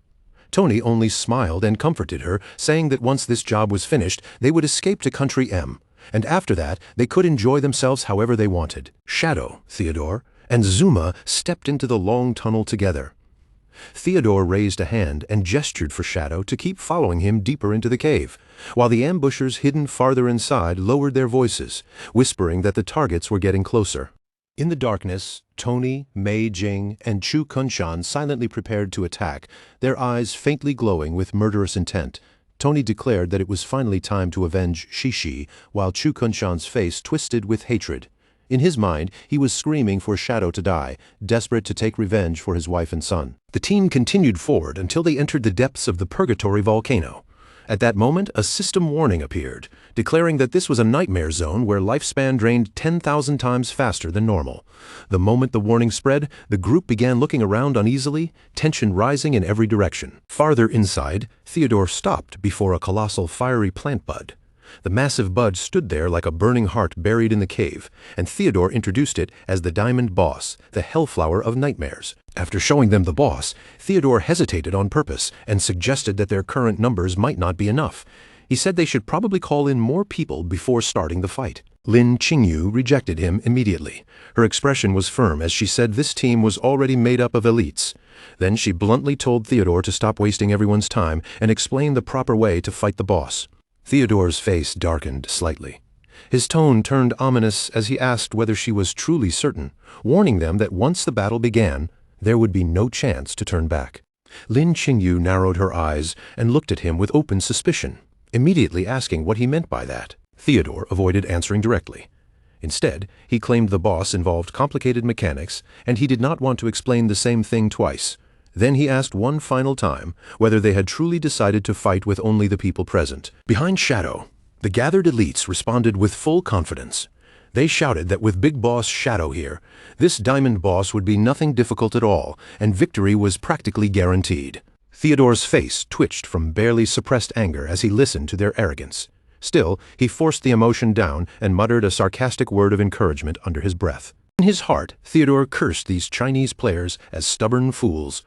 Tony only smiled and comforted her, saying that once this job was finished, they would escape to Country M, and after that, they could enjoy themselves however they wanted. Shadow, Theodore, and Zuma stepped into the long tunnel together. Theodore raised a hand and gestured for Shadow to keep following him deeper into the cave, while the ambushers hidden farther inside lowered their voices, whispering that the targets were getting closer. In the darkness, Tony, Mei Jing, and Chu Kunshan silently prepared to attack, their eyes faintly glowing with murderous intent. Tony declared that it was finally time to avenge Shishi, while Chu Kunshan's face twisted with hatred. In his mind, he was screaming for Shadow to die, desperate to take revenge for his wife and son. The team continued forward until they entered the depths of the Purgatory volcano. At that moment, a system warning appeared, declaring that this was a nightmare zone where lifespan drained 10,000 times faster than normal. The moment the warning spread, the group began looking around uneasily, tension rising in every direction. Farther inside, Theodore stopped before a colossal fiery plant bud. The massive bud stood there like a burning heart buried in the cave, and Theodore introduced it as the Diamond Boss, the Hellflower of Nightmares. After showing them the boss, Theodore hesitated on purpose and suggested that their current numbers might not be enough. He said they should probably call in more people before starting the fight. Lin Qingyu rejected him immediately. Her expression was firm as she said this team was already made up of elites. Then she bluntly told Theodore to stop wasting everyone's time and explain the proper way to fight the boss. Theodore's face darkened slightly. His tone turned ominous as he asked whether she was truly certain, warning them that once the battle began, there would be no chance to turn back. Lin Qingyu narrowed her eyes and looked at him with open suspicion, immediately asking what he meant by that. Theodore avoided answering directly. Instead, he claimed the boss involved complicated mechanics, and he did not want to explain the same thing twice. Then he asked one final time whether they had truly decided to fight with only the people present. Behind Shadow, the gathered elites responded with full confidence. They shouted that with Big Boss Shadow here, this Diamond Boss would be nothing difficult at all, and victory was practically guaranteed. Theodore's face twitched from barely suppressed anger as he listened to their arrogance. Still, he forced the emotion down and muttered a sarcastic word of encouragement under his breath. In his heart, Theodore cursed these Chinese players as stubborn fools.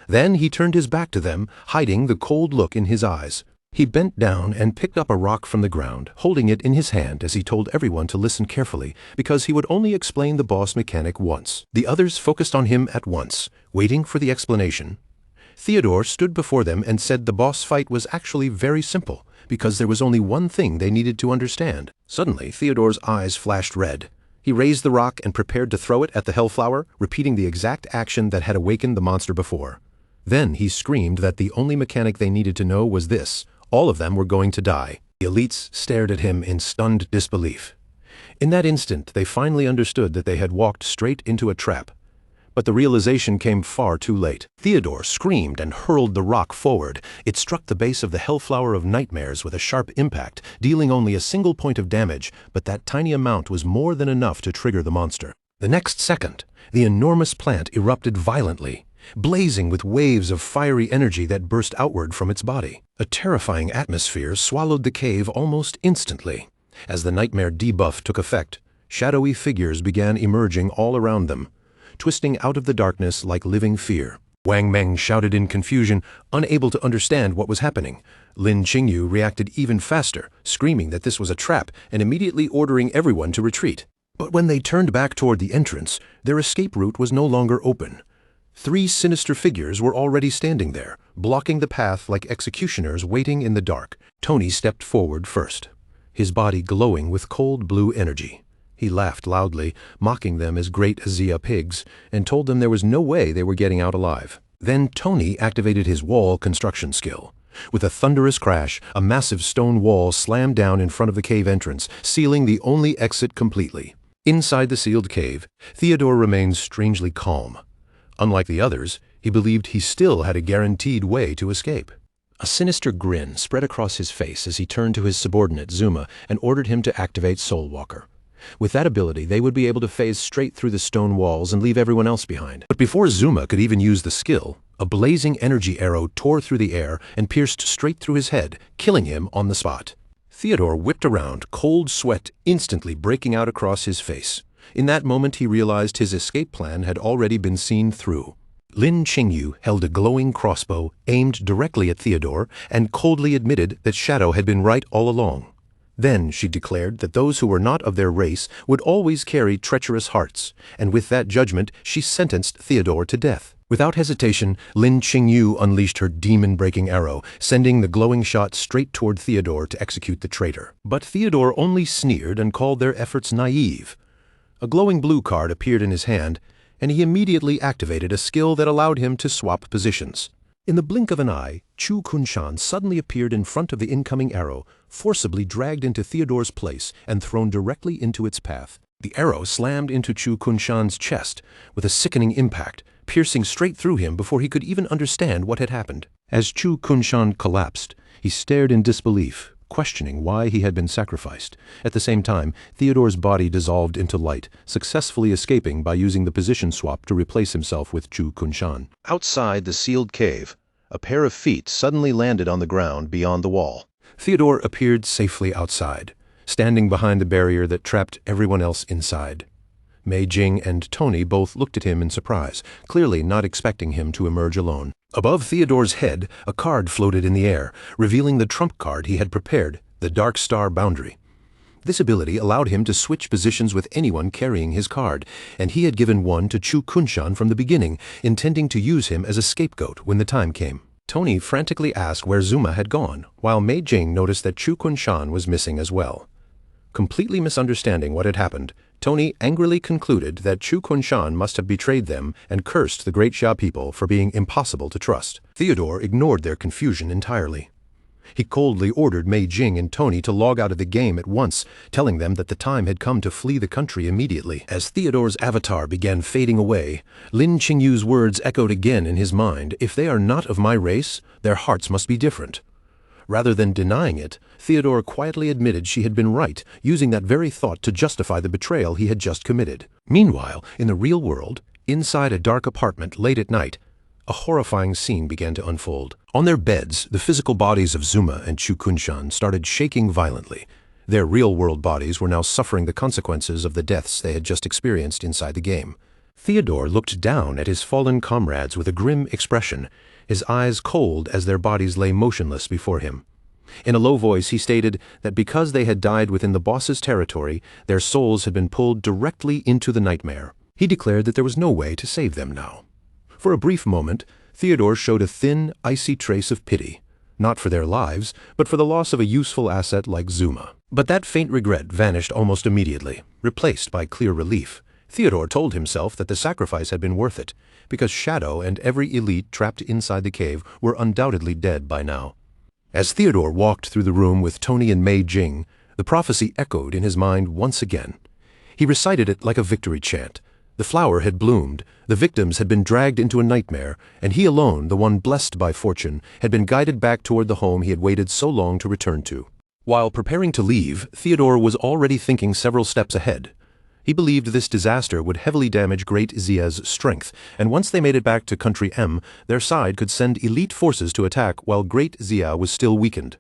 Then he turned his back to them, hiding the cold look in his eyes. He bent down and picked up a rock from the ground, holding it in his hand as he told everyone to listen carefully, because he would only explain the boss mechanic once. The others focused on him at once, waiting for the explanation. Theodore stood before them and said the boss fight was actually very simple, because there was only one thing they needed to understand. Suddenly, Theodore's eyes flashed red. He raised the rock and prepared to throw it at the Hellflower, repeating the exact action that had awakened the monster before. Then he screamed that the only mechanic they needed to know was this: all of them were going to die. The elites stared at him in stunned disbelief. In that instant, they finally understood that they had walked straight into a trap. But the realization came far too late. Theodore screamed and hurled the rock forward. It struck the base of the Hellflower of Nightmares with a sharp impact, dealing only a single point of damage, but that tiny amount was more than enough to trigger the monster. The next second, the enormous plant erupted violently, blazing with waves of fiery energy that burst outward from its body. A terrifying atmosphere swallowed the cave almost instantly. As the nightmare debuff took effect, shadowy figures began emerging all around them, twisting out of the darkness like living fear. Wang Meng shouted in confusion, unable to understand what was happening. Lin Qingyu reacted even faster, screaming that this was a trap and immediately ordering everyone to retreat. But when they turned back toward the entrance, their escape route was no longer open. 3 sinister figures were already standing there, blocking the path like executioners waiting in the dark. Tony stepped forward first, his body glowing with cold blue energy. He laughed loudly, mocking them as great Xia pigs, and told them there was no way they were getting out alive. Then Tony activated his wall construction skill. With a thunderous crash, a massive stone wall slammed down in front of the cave entrance, sealing the only exit completely. Inside the sealed cave, Theodore remained strangely calm. Unlike the others, he believed he still had a guaranteed way to escape. A sinister grin spread across his face as he turned to his subordinate Zuma and ordered him to activate Soulwalker. With that ability, they would be able to phase straight through the stone walls and leave everyone else behind. But before Zuma could even use the skill, a blazing energy arrow tore through the air and pierced straight through his head, killing him on the spot. Theodore whipped around, cold sweat instantly breaking out across his face. In that moment, he realized his escape plan had already been seen through. Lin Qingyu held a glowing crossbow aimed directly at Theodore and coldly admitted that Shadow had been right all along. Then she declared that those who were not of their race would always carry treacherous hearts, and with that judgment she sentenced Theodore to death. Without hesitation, Lin Qingyu unleashed her demon-breaking arrow, sending the glowing shot straight toward Theodore to execute the traitor. But Theodore only sneered and called their efforts naive. A glowing blue card appeared in his hand, and he immediately activated a skill that allowed him to swap positions. In the blink of an eye, Chu Kunshan suddenly appeared in front of the incoming arrow, forcibly dragged into Theodore's place and thrown directly into its path. The arrow slammed into Chu Kunshan's chest with a sickening impact, piercing straight through him before he could even understand what had happened. As Chu Kunshan collapsed, he stared in disbelief, questioning why he had been sacrificed. At the same time, Theodore's body dissolved into light, successfully escaping by using the position swap to replace himself with Chu Kunshan. Outside the sealed cave, a pair of feet suddenly landed on the ground beyond the wall. Theodore appeared safely outside, standing behind the barrier that trapped everyone else inside. Mei Jing and Tony both looked at him in surprise, clearly not expecting him to emerge alone. Above Theodore's head, a card floated in the air, revealing the trump card he had prepared, the Dark Star Boundary. This ability allowed him to switch positions with anyone carrying his card, and he had given one to Chu Kunshan from the beginning, intending to use him as a scapegoat when the time came. Tony frantically asked where Zuma had gone, while Mei Jing noticed that Chu Kunshan was missing as well. Completely misunderstanding what had happened, Tony angrily concluded that Chu Kunshan must have betrayed them and cursed the Great Xia people for being impossible to trust. Theodore ignored their confusion entirely. He coldly ordered Mei Jing and Tony to log out of the game at once, telling them that the time had come to flee the country immediately. As Theodore's avatar began fading away, Lin Qingyu's words echoed again in his mind, "If they are not of my race, their hearts must be different." Rather than denying it, Theodore quietly admitted she had been right, using that very thought to justify the betrayal he had just committed. Meanwhile, in the real world, inside a dark apartment late at night, a horrifying scene began to unfold. On their beds, the physical bodies of Zuma and Chu Kunshan started shaking violently. Their real-world bodies were now suffering the consequences of the deaths they had just experienced inside the game. Theodore looked down at his fallen comrades with a grim expression, his eyes cold as their bodies lay motionless before him. In a low voice, he stated that because they had died within the boss's territory, their souls had been pulled directly into the nightmare. He declared that there was no way to save them now. For a brief moment, Theodore showed a thin, icy trace of pity, not for their lives, but for the loss of a useful asset like Zuma. But that faint regret vanished almost immediately, replaced by clear relief. Theodore told himself that the sacrifice had been worth it, because Shadow and every elite trapped inside the cave were undoubtedly dead by now. As Theodore walked through the room with Tony and Mei Jing, the prophecy echoed in his mind once again. He recited it like a victory chant. The flower had bloomed, the victims had been dragged into a nightmare, and he alone, the one blessed by fortune, had been guided back toward the home he had waited so long to return to. While preparing to leave, Theodore was already thinking several steps ahead. He believed this disaster would heavily damage Great Xia's strength, and once they made it back to Country M, their side could send elite forces to attack while Great Xia was still weakened.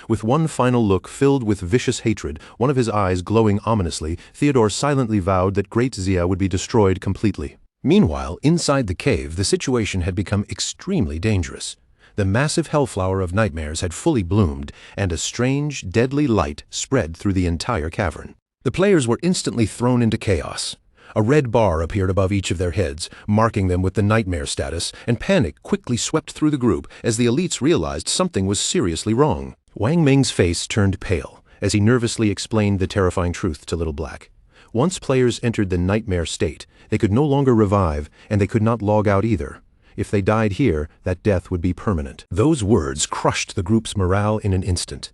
With one final look filled with vicious hatred, one of his eyes glowing ominously, Theodore silently vowed that Great Xia would be destroyed completely. Meanwhile, inside the cave, the situation had become extremely dangerous. The massive hellflower of nightmares had fully bloomed, and a strange, deadly light spread through the entire cavern. The players were instantly thrown into chaos. A red bar appeared above each of their heads, marking them with the nightmare status, and panic quickly swept through the group as the elites realized something was seriously wrong. Wang Ming's face turned pale as he nervously explained the terrifying truth to Little Black. Once players entered the nightmare state, they could no longer revive, and they could not log out either. If they died here, that death would be permanent. Those words crushed the group's morale in an instant.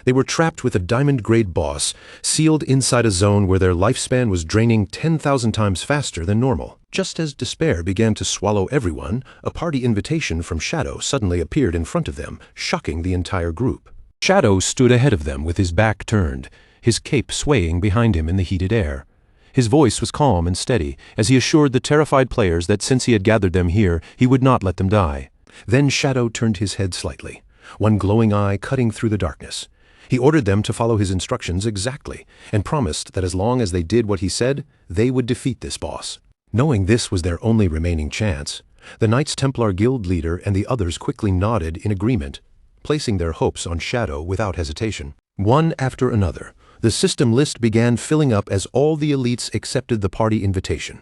They were trapped with a diamond-grade boss, sealed inside a zone where their lifespan was draining 10,000 times faster than normal. Just as despair began to swallow everyone, a party invitation from Shadow suddenly appeared in front of them, shocking the entire group. Shadow stood ahead of them with his back turned, his cape swaying behind him in the heated air. His voice was calm and steady as he assured the terrified players that since he had gathered them here, he would not let them die. Then Shadow turned his head slightly, one glowing eye cutting through the darkness. He ordered them to follow his instructions exactly, and promised that as long as they did what he said, they would defeat this boss. Knowing this was their only remaining chance, the Knights Templar Guild leader and the others quickly nodded in agreement, placing their hopes on Shadow without hesitation. One after another, the system list began filling up as all the elites accepted the party invitation.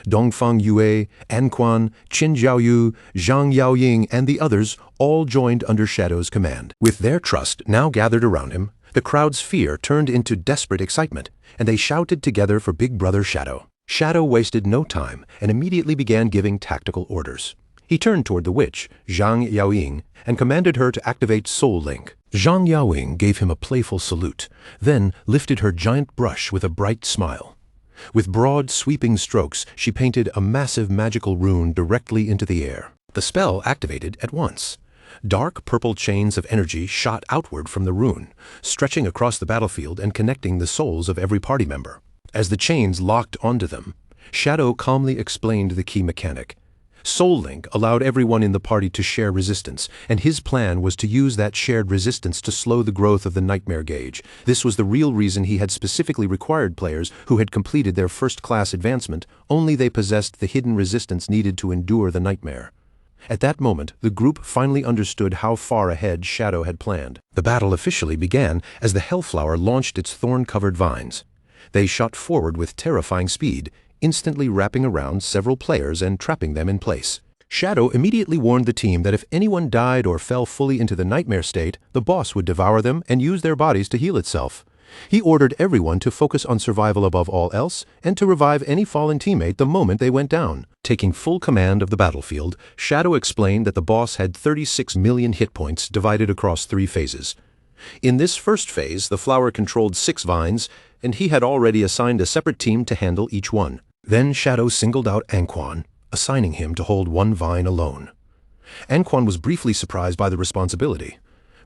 Dongfang Yue, Anquan, Qin Zhaoyu, Zhang Yaoying, and the others all joined under Shadow's command. With their trust now gathered around him, the crowd's fear turned into desperate excitement, and they shouted together for Big Brother Shadow. Shadow wasted no time and immediately began giving tactical orders. He turned toward the witch, Zhang Yaoying, and commanded her to activate Soul Link. Zhang Yaoying gave him a playful salute, then lifted her giant brush with a bright smile. With broad, sweeping strokes, she painted a massive magical rune directly into the air. The spell activated at once. Dark purple chains of energy shot outward from the rune, stretching across the battlefield and connecting the souls of every party member. As the chains locked onto them, Shadow calmly explained the key mechanic. Soul Link allowed everyone in the party to share resistance, and his plan was to use that shared resistance to slow the growth of the nightmare gauge. This was the real reason he had specifically required players who had completed their first-class advancement, only they possessed the hidden resistance needed to endure the nightmare. At that moment, the group finally understood how far ahead Shadow had planned. The battle officially began as the Hellflower launched its thorn-covered vines. They shot forward with terrifying speed, instantly wrapping around several players and trapping them in place. Shadow immediately warned the team that if anyone died or fell fully into the nightmare state, the boss would devour them and use their bodies to heal itself. He ordered everyone to focus on survival above all else and to revive any fallen teammate the moment they went down. Taking full command of the battlefield, Shadow explained that the boss had 36 million hit points divided across 3 phases. In this first phase, the flower controlled 6 vines, and he had already assigned a separate team to handle each one. Then Shadow singled out Anquan, assigning him to hold 1 vine alone. Anquan was briefly surprised by the responsibility,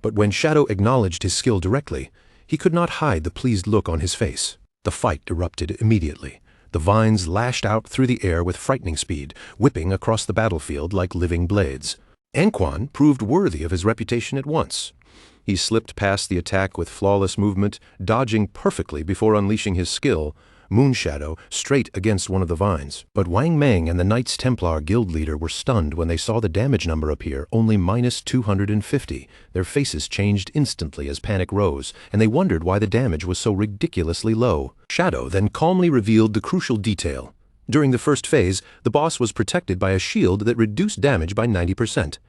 but when Shadow acknowledged his skill directly, he could not hide the pleased look on his face. The fight erupted immediately. The vines lashed out through the air with frightening speed, whipping across the battlefield like living blades. Anquan proved worthy of his reputation at once. He slipped past the attack with flawless movement, dodging perfectly before unleashing his skill, Moonshadow, straight against one of the vines. But Wang Meng and the Knights Templar guild leader were stunned when they saw the damage number appear, only -250. Their faces changed instantly as panic rose, and they wondered why the damage was so ridiculously low. Shadow then calmly revealed the crucial detail. During the first phase, the boss was protected by a shield that reduced damage by 90%.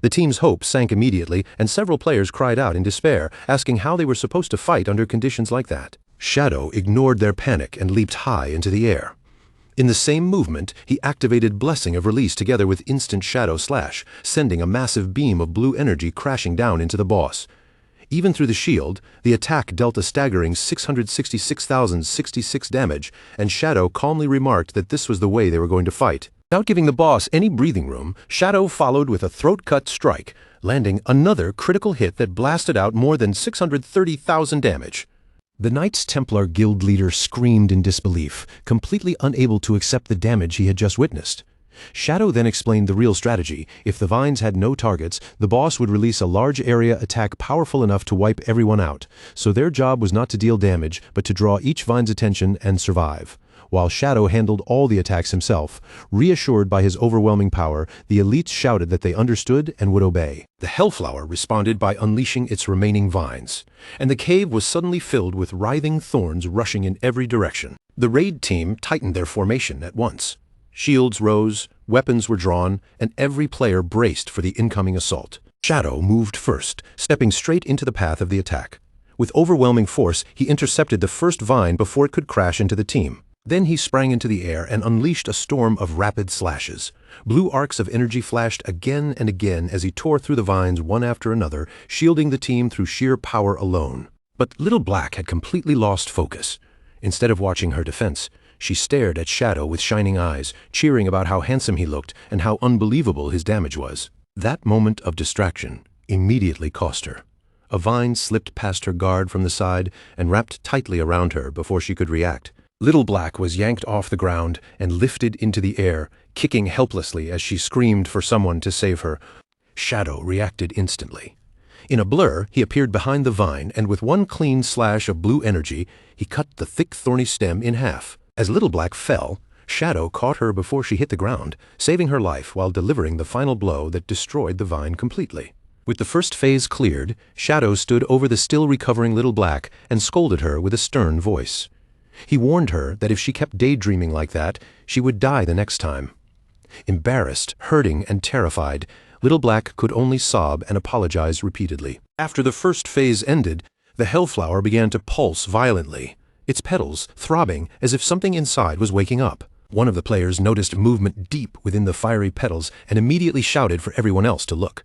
The team's hope sank immediately, and several players cried out in despair, asking how they were supposed to fight under conditions like that. Shadow ignored their panic and leaped high into the air. In the same movement, he activated Blessing of Release together with Instant Shadow Slash, sending a massive beam of blue energy crashing down into the boss. Even through the shield, the attack dealt a staggering 666,066 damage, and Shadow calmly remarked that this was the way they were going to fight. Without giving the boss any breathing room, Shadow followed with a throat-cut strike, landing another critical hit that blasted out more than 630,000 damage. The Knights Templar guild leader screamed in disbelief, completely unable to accept the damage he had just witnessed. Shadow then explained the real strategy. If the vines had no targets, the boss would release a large area attack powerful enough to wipe everyone out, so their job was not to deal damage, but to draw each vine's attention and survive. While Shadow handled all the attacks himself, reassured by his overwhelming power, the elites shouted that they understood and would obey. The Hellflower responded by unleashing its remaining vines, and the cave was suddenly filled with writhing thorns rushing in every direction. The raid team tightened their formation at once. Shields rose, weapons were drawn, and every player braced for the incoming assault. Shadow moved first, stepping straight into the path of the attack. With overwhelming force, he intercepted the first vine before it could crash into the team. Then he sprang into the air and unleashed a storm of rapid slashes. Blue arcs of energy flashed again and again as he tore through the vines one after another, shielding the team through sheer power alone. But Little Black had completely lost focus. Instead of watching her defense, she stared at Shadow with shining eyes, cheering about how handsome he looked and how unbelievable his damage was. That moment of distraction immediately cost her. A vine slipped past her guard from the side and wrapped tightly around her before she could react. Little Black was yanked off the ground and lifted into the air, kicking helplessly as she screamed for someone to save her. Shadow reacted instantly. In a blur, he appeared behind the vine, and with one clean slash of blue energy, he cut the thick thorny stem in half. As Little Black fell, Shadow caught her before she hit the ground, saving her life while delivering the final blow that destroyed the vine completely. With the first phase cleared, Shadow stood over the still recovering Little Black and scolded her with a stern voice. He warned her that if she kept daydreaming like that, she would die the next time. Embarrassed, hurting, and terrified, Little Black could only sob and apologize repeatedly. After the first phase ended, the Hellflower began to pulse violently, its petals throbbing as if something inside was waking up. One of the players noticed movement deep within the fiery petals and immediately shouted for everyone else to look.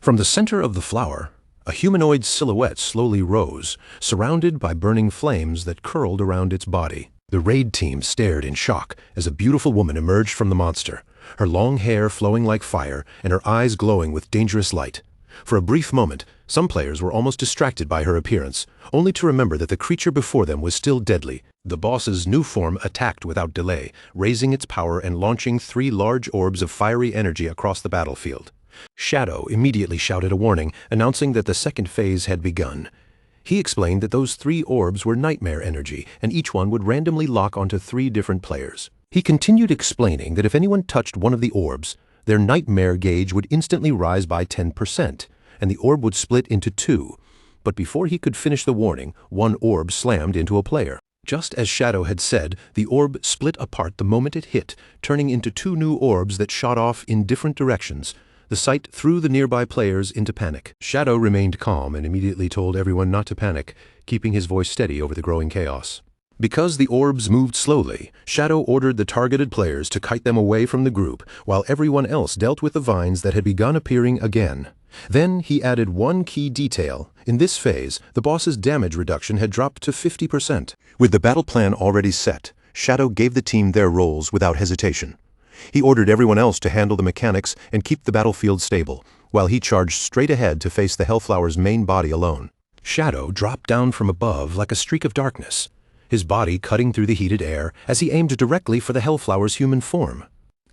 From the center of the flower, a humanoid silhouette slowly rose, surrounded by burning flames that curled around its body. The raid team stared in shock as a beautiful woman emerged from the monster, her long hair flowing like fire and her eyes glowing with dangerous light. For a brief moment, some players were almost distracted by her appearance, only to remember that the creature before them was still deadly. The boss's new form attacked without delay, raising its power and launching 3 large orbs of fiery energy across the battlefield. Shadow immediately shouted a warning, announcing that the second phase had begun. He explained that those 3 orbs were nightmare energy, and each one would randomly lock onto 3 different players. He continued explaining that if anyone touched one of the orbs, their nightmare gauge would instantly rise by 10%, and the orb would split into 2. But before he could finish the warning, one orb slammed into a player. Just as Shadow had said, the orb split apart the moment it hit, turning into 2 new orbs that shot off in different directions. The sight threw the nearby players into panic. Shadow remained calm and immediately told everyone not to panic, keeping his voice steady over the growing chaos. Because the orbs moved slowly, Shadow ordered the targeted players to kite them away from the group, while everyone else dealt with the vines that had begun appearing again. Then he added one key detail. In this phase, the boss's damage reduction had dropped to 50%. With the battle plan already set, Shadow gave the team their roles without hesitation. He ordered everyone else to handle the mechanics and keep the battlefield stable, while he charged straight ahead to face the Hellflower's main body alone. Shadow dropped down from above like a streak of darkness, his body cutting through the heated air as he aimed directly for the Hellflower's human form.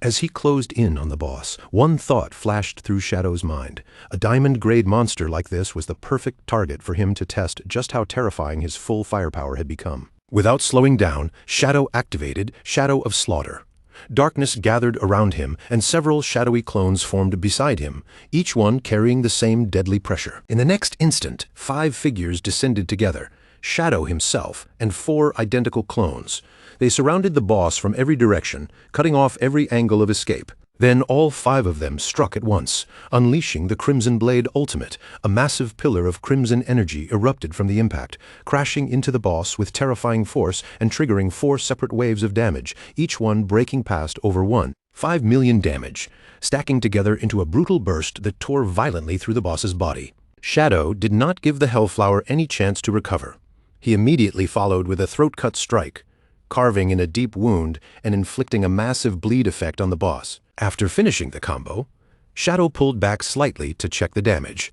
As he closed in on the boss, one thought flashed through Shadow's mind. A diamond-grade monster like this was the perfect target for him to test just how terrifying his full firepower had become. Without slowing down, Shadow activated Shadow of Slaughter. Darkness gathered around him, and several shadowy clones formed beside him, each one carrying the same deadly pressure. In the next instant, 5 figures descended together, Shadow himself and 4 identical clones. They surrounded the boss from every direction, cutting off every angle of escape. Then all 5 of them struck at once, unleashing the Crimson Blade Ultimate. A massive pillar of crimson energy erupted from the impact, crashing into the boss with terrifying force and triggering 4 separate waves of damage, each one breaking past over 5 million damage, stacking together into a brutal burst that tore violently through the boss's body. Shadow did not give the Hellflower any chance to recover. He immediately followed with a throat-cut strike, carving in a deep wound and inflicting a massive bleed effect on the boss. After finishing the combo, Shadow pulled back slightly to check the damage.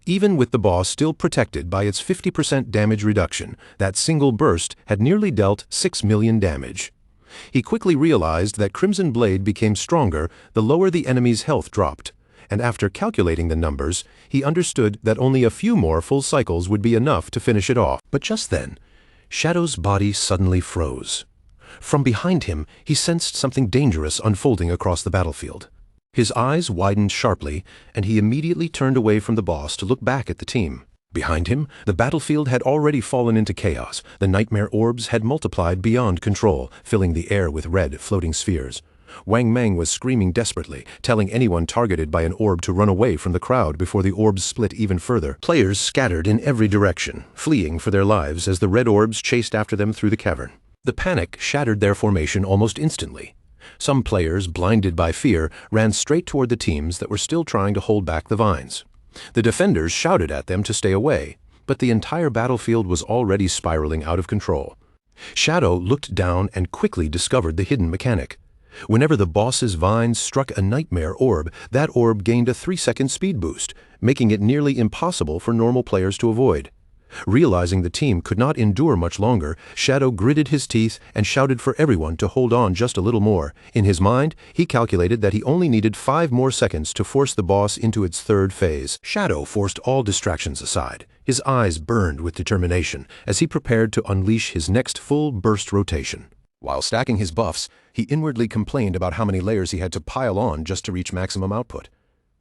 Even with the boss still protected by its 50% damage reduction, that single burst had nearly dealt 6 million damage. He quickly realized that Crimson Blade became stronger the lower the enemy's health dropped, and after calculating the numbers, he understood that only a few more full cycles would be enough to finish it off. But just then, Shadow's body suddenly froze. From behind him, he sensed something dangerous unfolding across the battlefield. His eyes widened sharply, and he immediately turned away from the boss to look back at the team. Behind him, the battlefield had already fallen into chaos. The nightmare orbs had multiplied beyond control, filling the air with red, floating spheres. Wang Mang was screaming desperately, telling anyone targeted by an orb to run away from the crowd before the orbs split even further. Players scattered in every direction, fleeing for their lives as the red orbs chased after them through the cavern. The panic shattered their formation almost instantly. Some players, blinded by fear, ran straight toward the teams that were still trying to hold back the vines. The defenders shouted at them to stay away, but the entire battlefield was already spiraling out of control. Shadow looked down and quickly discovered the hidden mechanic. Whenever the boss's vines struck a nightmare orb, that orb gained a 3-second speed boost, making it nearly impossible for normal players to avoid. Realizing the team could not endure much longer, Shadow gritted his teeth and shouted for everyone to hold on just a little more. In his mind, he calculated that he only needed 5 more seconds to force the boss into its third phase. Shadow forced all distractions aside. His eyes burned with determination as he prepared to unleash his next full burst rotation. While stacking his buffs, he inwardly complained about how many layers he had to pile on just to reach maximum output.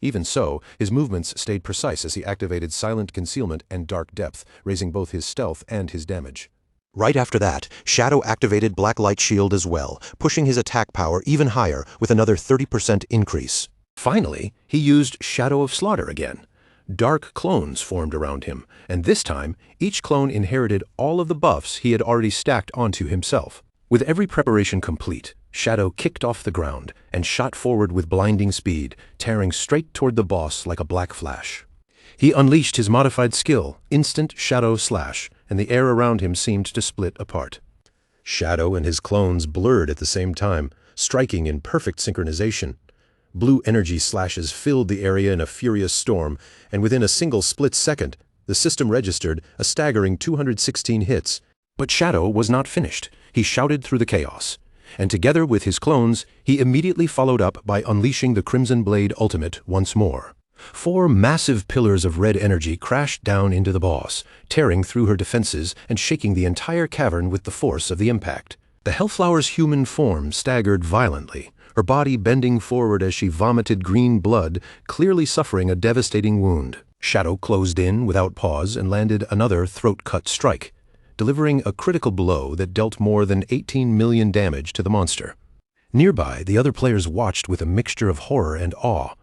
Even so, his movements stayed precise as he activated Silent Concealment and Dark Depth, raising both his stealth and his damage. Right after that, Shadow activated Black Light Shield as well, pushing his attack power even higher with another 30% increase. Finally, he used Shadow of Slaughter again. Dark clones formed around him, and this time, each clone inherited all of the buffs he had already stacked onto himself. With every preparation complete, Shadow kicked off the ground and shot forward with blinding speed, tearing straight toward the boss like a black flash. He unleashed his modified skill, Instant Shadow Slash, and the air around him seemed to split apart. Shadow and his clones blurred at the same time, striking in perfect synchronization. Blue energy slashes filled the area in a furious storm, and within a single split second, the system registered a staggering 216 hits. But Shadow was not finished. He shouted through the chaos, and together with his clones, he immediately followed up by unleashing the Crimson Blade Ultimate once more. 4 massive pillars of red energy crashed down into the boss, tearing through her defenses and shaking the entire cavern with the force of the impact. The Hellflower's human form staggered violently, her body bending forward as she vomited green blood, clearly suffering a devastating wound. Shadow closed in without pause and landed another throat-cut strike, delivering a critical blow that dealt more than 18 million damage to the monster. Nearby, the other players watched with a mixture of horror and awe.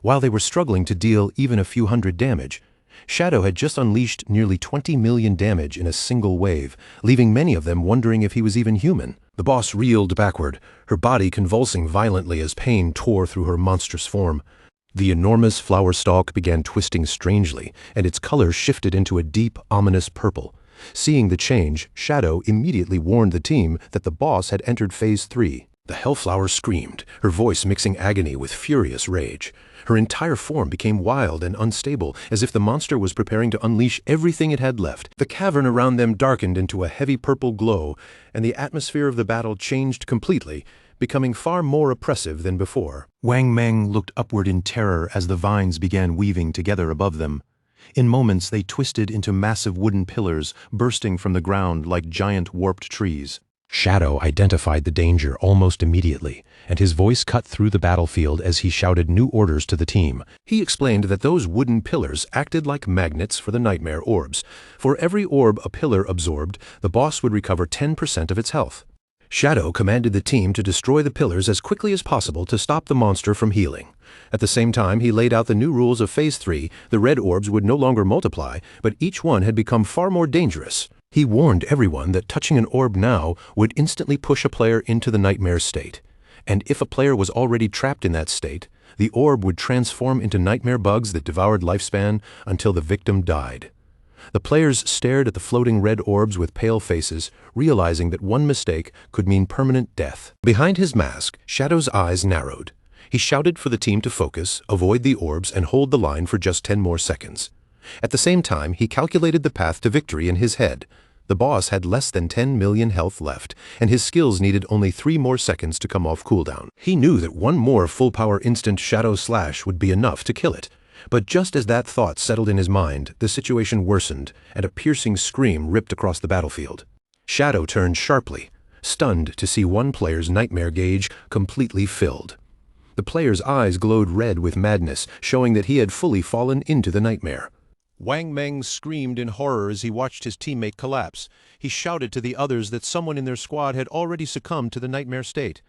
While they were struggling to deal even a few hundred damage, Shadow had just unleashed nearly 20 million damage in a single wave, leaving many of them wondering if he was even human. The boss reeled backward, her body convulsing violently as pain tore through her monstrous form. The enormous flower stalk began twisting strangely, and its color shifted into a deep, ominous purple. Seeing the change, Shadow immediately warned the team that the boss had entered Phase 3. The Hellflower screamed, her voice mixing agony with furious rage. Her entire form became wild and unstable, as if the monster was preparing to unleash everything it had left. The cavern around them darkened into a heavy purple glow, and the atmosphere of the battle changed completely, becoming far more oppressive than before. Wang Mang looked upward in terror as the vines began weaving together above them. In moments, they twisted into massive wooden pillars, bursting from the ground like giant warped trees. Shadow identified the danger almost immediately, and his voice cut through the battlefield as he shouted new orders to the team. He explained that those wooden pillars acted like magnets for the nightmare orbs. For every orb a pillar absorbed, the boss would recover 10% of its health. Shadow commanded the team to destroy the pillars as quickly as possible to stop the monster from healing. At the same time, he laid out the new rules of Phase 3. The red orbs would no longer multiply, but each one had become far more dangerous. He warned everyone that touching an orb now would instantly push a player into the nightmare state. And if a player was already trapped in that state, the orb would transform into nightmare bugs that devoured lifespan until the victim died. The players stared at the floating red orbs with pale faces, realizing that one mistake could mean permanent death. Behind his mask, Shadow's eyes narrowed. He shouted for the team to focus, avoid the orbs, and hold the line for just 10 more seconds. At the same time, he calculated the path to victory in his head. The boss had less than 10 million health left, and his skills needed only 3 more seconds to come off cooldown. He knew that one more full-power instant Shadow Slash would be enough to kill it. But just as that thought settled in his mind, the situation worsened, and a piercing scream ripped across the battlefield. Shadow turned sharply, stunned to see one player's nightmare gauge completely filled. The player's eyes glowed red with madness, showing that he had fully fallen into the nightmare. Wang Meng screamed in horror as he watched his teammate collapse. He shouted to the others that someone in their squad had already succumbed to the nightmare state.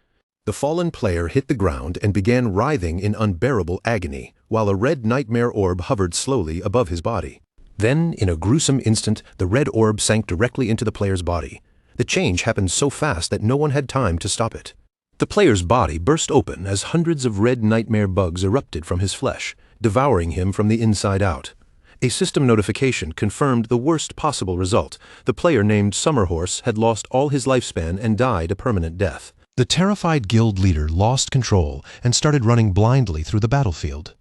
The fallen player hit the ground and began writhing in unbearable agony, while a red nightmare orb hovered slowly above his body. Then, in a gruesome instant, the red orb sank directly into the player's body. The change happened so fast that no one had time to stop it. The player's body burst open as hundreds of red nightmare bugs erupted from his flesh, devouring him from the inside out. A system notification confirmed the worst possible result. The player named Summerhorse had lost all his lifespan and died a permanent death. The terrified guild leader lost control and started running blindly through the battlefield.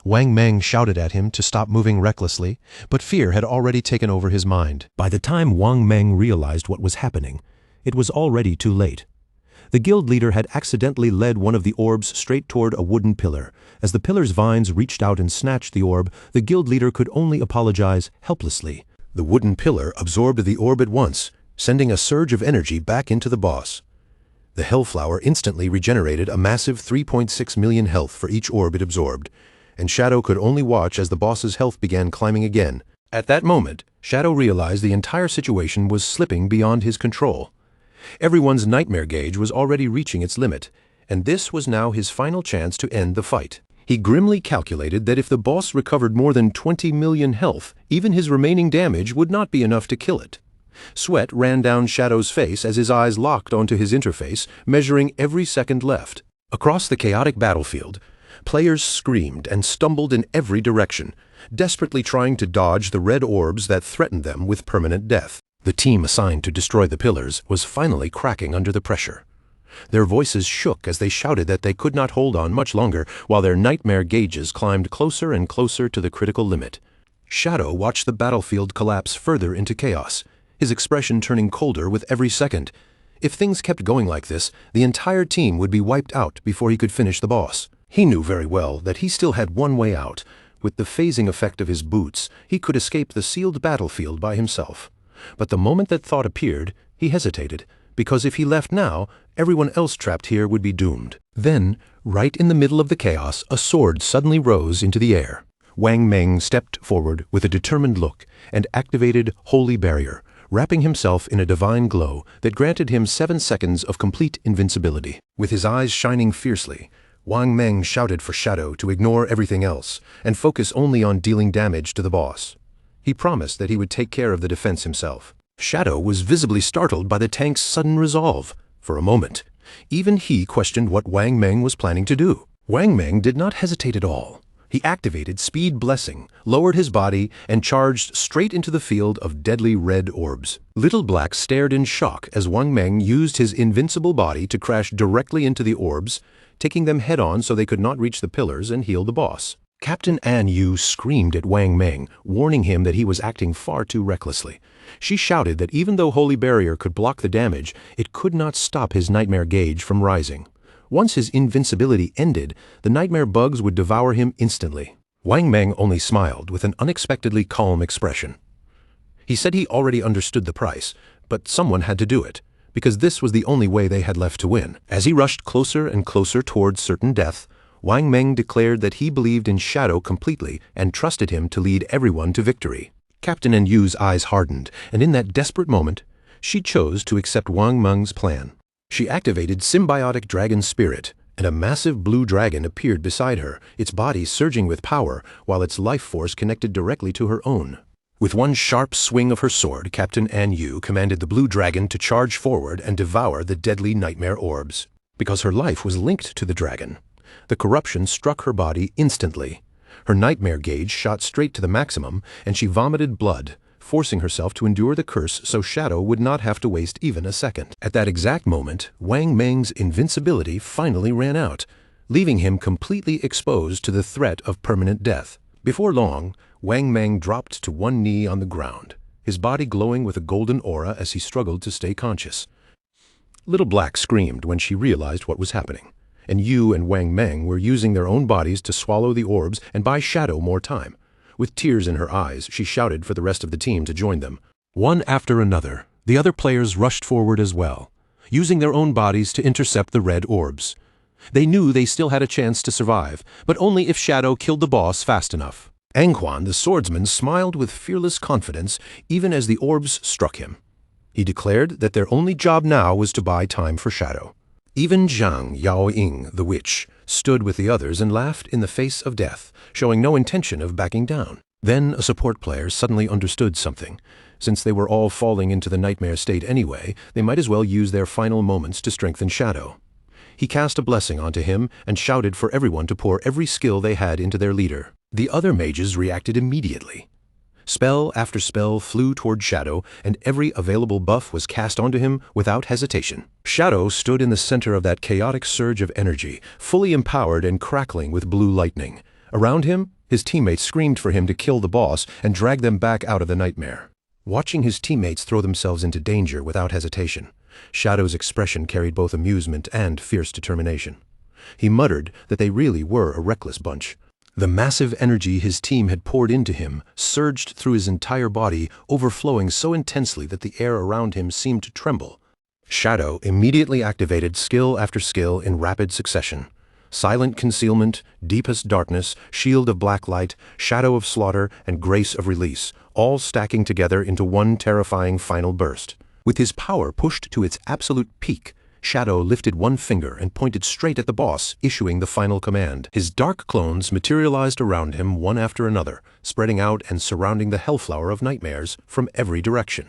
Wang Meng shouted at him to stop moving recklessly, but fear had already taken over his mind. By the time Wang Meng realized what was happening, it was already too late. The guild leader had accidentally led one of the orbs straight toward a wooden pillar. As the pillar's vines reached out and snatched the orb, the guild leader could only apologize helplessly. The wooden pillar absorbed the orb at once, sending a surge of energy back into the boss. The Hellflower instantly regenerated a massive 3.6 million health for each orb it absorbed, and Shadow could only watch as the boss's health began climbing again. At that moment, Shadow realized the entire situation was slipping beyond his control. Everyone's nightmare gauge was already reaching its limit, and this was now his final chance to end the fight. He grimly calculated that if the boss recovered more than 20 million health, even his remaining damage would not be enough to kill it. Sweat ran down Shadow's face as his eyes locked onto his interface, measuring every second left. Across the chaotic battlefield, players screamed and stumbled in every direction, desperately trying to dodge the red orbs that threatened them with permanent death. The team assigned to destroy the pillars was finally cracking under the pressure. Their voices shook as they shouted that they could not hold on much longer while their nightmare gauges climbed closer and closer to the critical limit. Shadow watched the battlefield collapse further into chaos, his expression turning colder with every second. If things kept going like this, the entire team would be wiped out before he could finish the boss. He knew very well that he still had one way out. With the phasing effect of his boots, he could escape the sealed battlefield by himself. But the moment that thought appeared, he hesitated, because if he left now, everyone else trapped here would be doomed. Then, right in the middle of the chaos, a sword suddenly rose into the air. Wang Meng stepped forward with a determined look and activated Holy Barrier, wrapping himself in a divine glow that granted him 7 seconds of complete invincibility. With his eyes shining fiercely, Wang Meng shouted for Shadow to ignore everything else and focus only on dealing damage to the boss. He promised that he would take care of the defense himself. Shadow was visibly startled by the tank's sudden resolve. For a moment, even he questioned what Wang Meng was planning to do. Wang Meng did not hesitate at all. He activated Speed Blessing, lowered his body, and charged straight into the field of deadly red orbs. Little Black stared in shock as Wang Meng used his invincible body to crash directly into the orbs, taking them head-on so they could not reach the pillars and heal the boss. Captain An Yu screamed at Wang Meng, warning him that he was acting far too recklessly. She shouted that even though Holy Barrier could block the damage, it could not stop his nightmare gauge from rising. Once his invincibility ended, the nightmare bugs would devour him instantly. Wang Meng only smiled with an unexpectedly calm expression. He said he already understood the price, but someone had to do it, because this was the only way they had left to win. As he rushed closer and closer towards certain death, Wang Meng declared that he believed in Shadow completely and trusted him to lead everyone to victory. Captain An Yu's eyes hardened, and in that desperate moment, she chose to accept Wang Meng's plan. She activated Symbiotic Dragon Spirit, and a massive blue dragon appeared beside her, its body surging with power, while its life force connected directly to her own. With one sharp swing of her sword, Captain An Yu commanded the blue dragon to charge forward and devour the deadly nightmare orbs. Because her life was linked to the dragon, the corruption struck her body instantly. Her nightmare gauge shot straight to the maximum, and she vomited blood, forcing herself to endure the curse so Shadow would not have to waste even a second. At that exact moment, Wang Meng's invincibility finally ran out, leaving him completely exposed to the threat of permanent death. Before long, Wang Meng dropped to one knee on the ground. his body glowing with a golden aura as he struggled to stay conscious. Little Black screamed when she realized what was happening, and Yu and Wang Meng were using their own bodies to swallow the orbs and buy Shadow more time. With tears in her eyes, she shouted for the rest of the team to join them. One after another, the other players rushed forward as well, using their own bodies to intercept the red orbs. They knew they still had a chance to survive, but only if Shadow killed the boss fast enough. Anquan, the swordsman, smiled with fearless confidence even as the orbs struck him. He declared that their only job now was to buy time for Shadow. Even Zhang Yaoying, the witch, stood with the others and laughed in the face of death, showing no intention of backing down. Then a support player suddenly understood something. Since they were all falling into the nightmare state anyway, they might as well use their final moments to strengthen Shadow. He cast a blessing onto him and shouted for everyone to pour every skill they had into their leader. The other mages reacted immediately. Spell after spell flew toward Shadow, and every available buff was cast onto him without hesitation. Shadow stood in the center of that chaotic surge of energy, fully empowered and crackling with blue lightning. Around him, his teammates screamed for him to kill the boss and drag them back out of the nightmare. Watching his teammates throw themselves into danger without hesitation, Shadow's expression carried both amusement and fierce determination. He muttered that they really were a reckless bunch. The massive energy his team had poured into him surged through his entire body, overflowing so intensely that the air around him seemed to tremble. Shadow immediately activated skill after skill in rapid succession. Silent Concealment, Deepest Darkness, Shield of Black Light, Shadow of Slaughter, and Grace of Release, all stacking together into one terrifying final burst. With his power pushed to its absolute peak, Shadow lifted one finger and pointed straight at the boss, issuing the final command. His dark clones materialized around him one after another, spreading out and surrounding the Hellflower of Nightmares from every direction.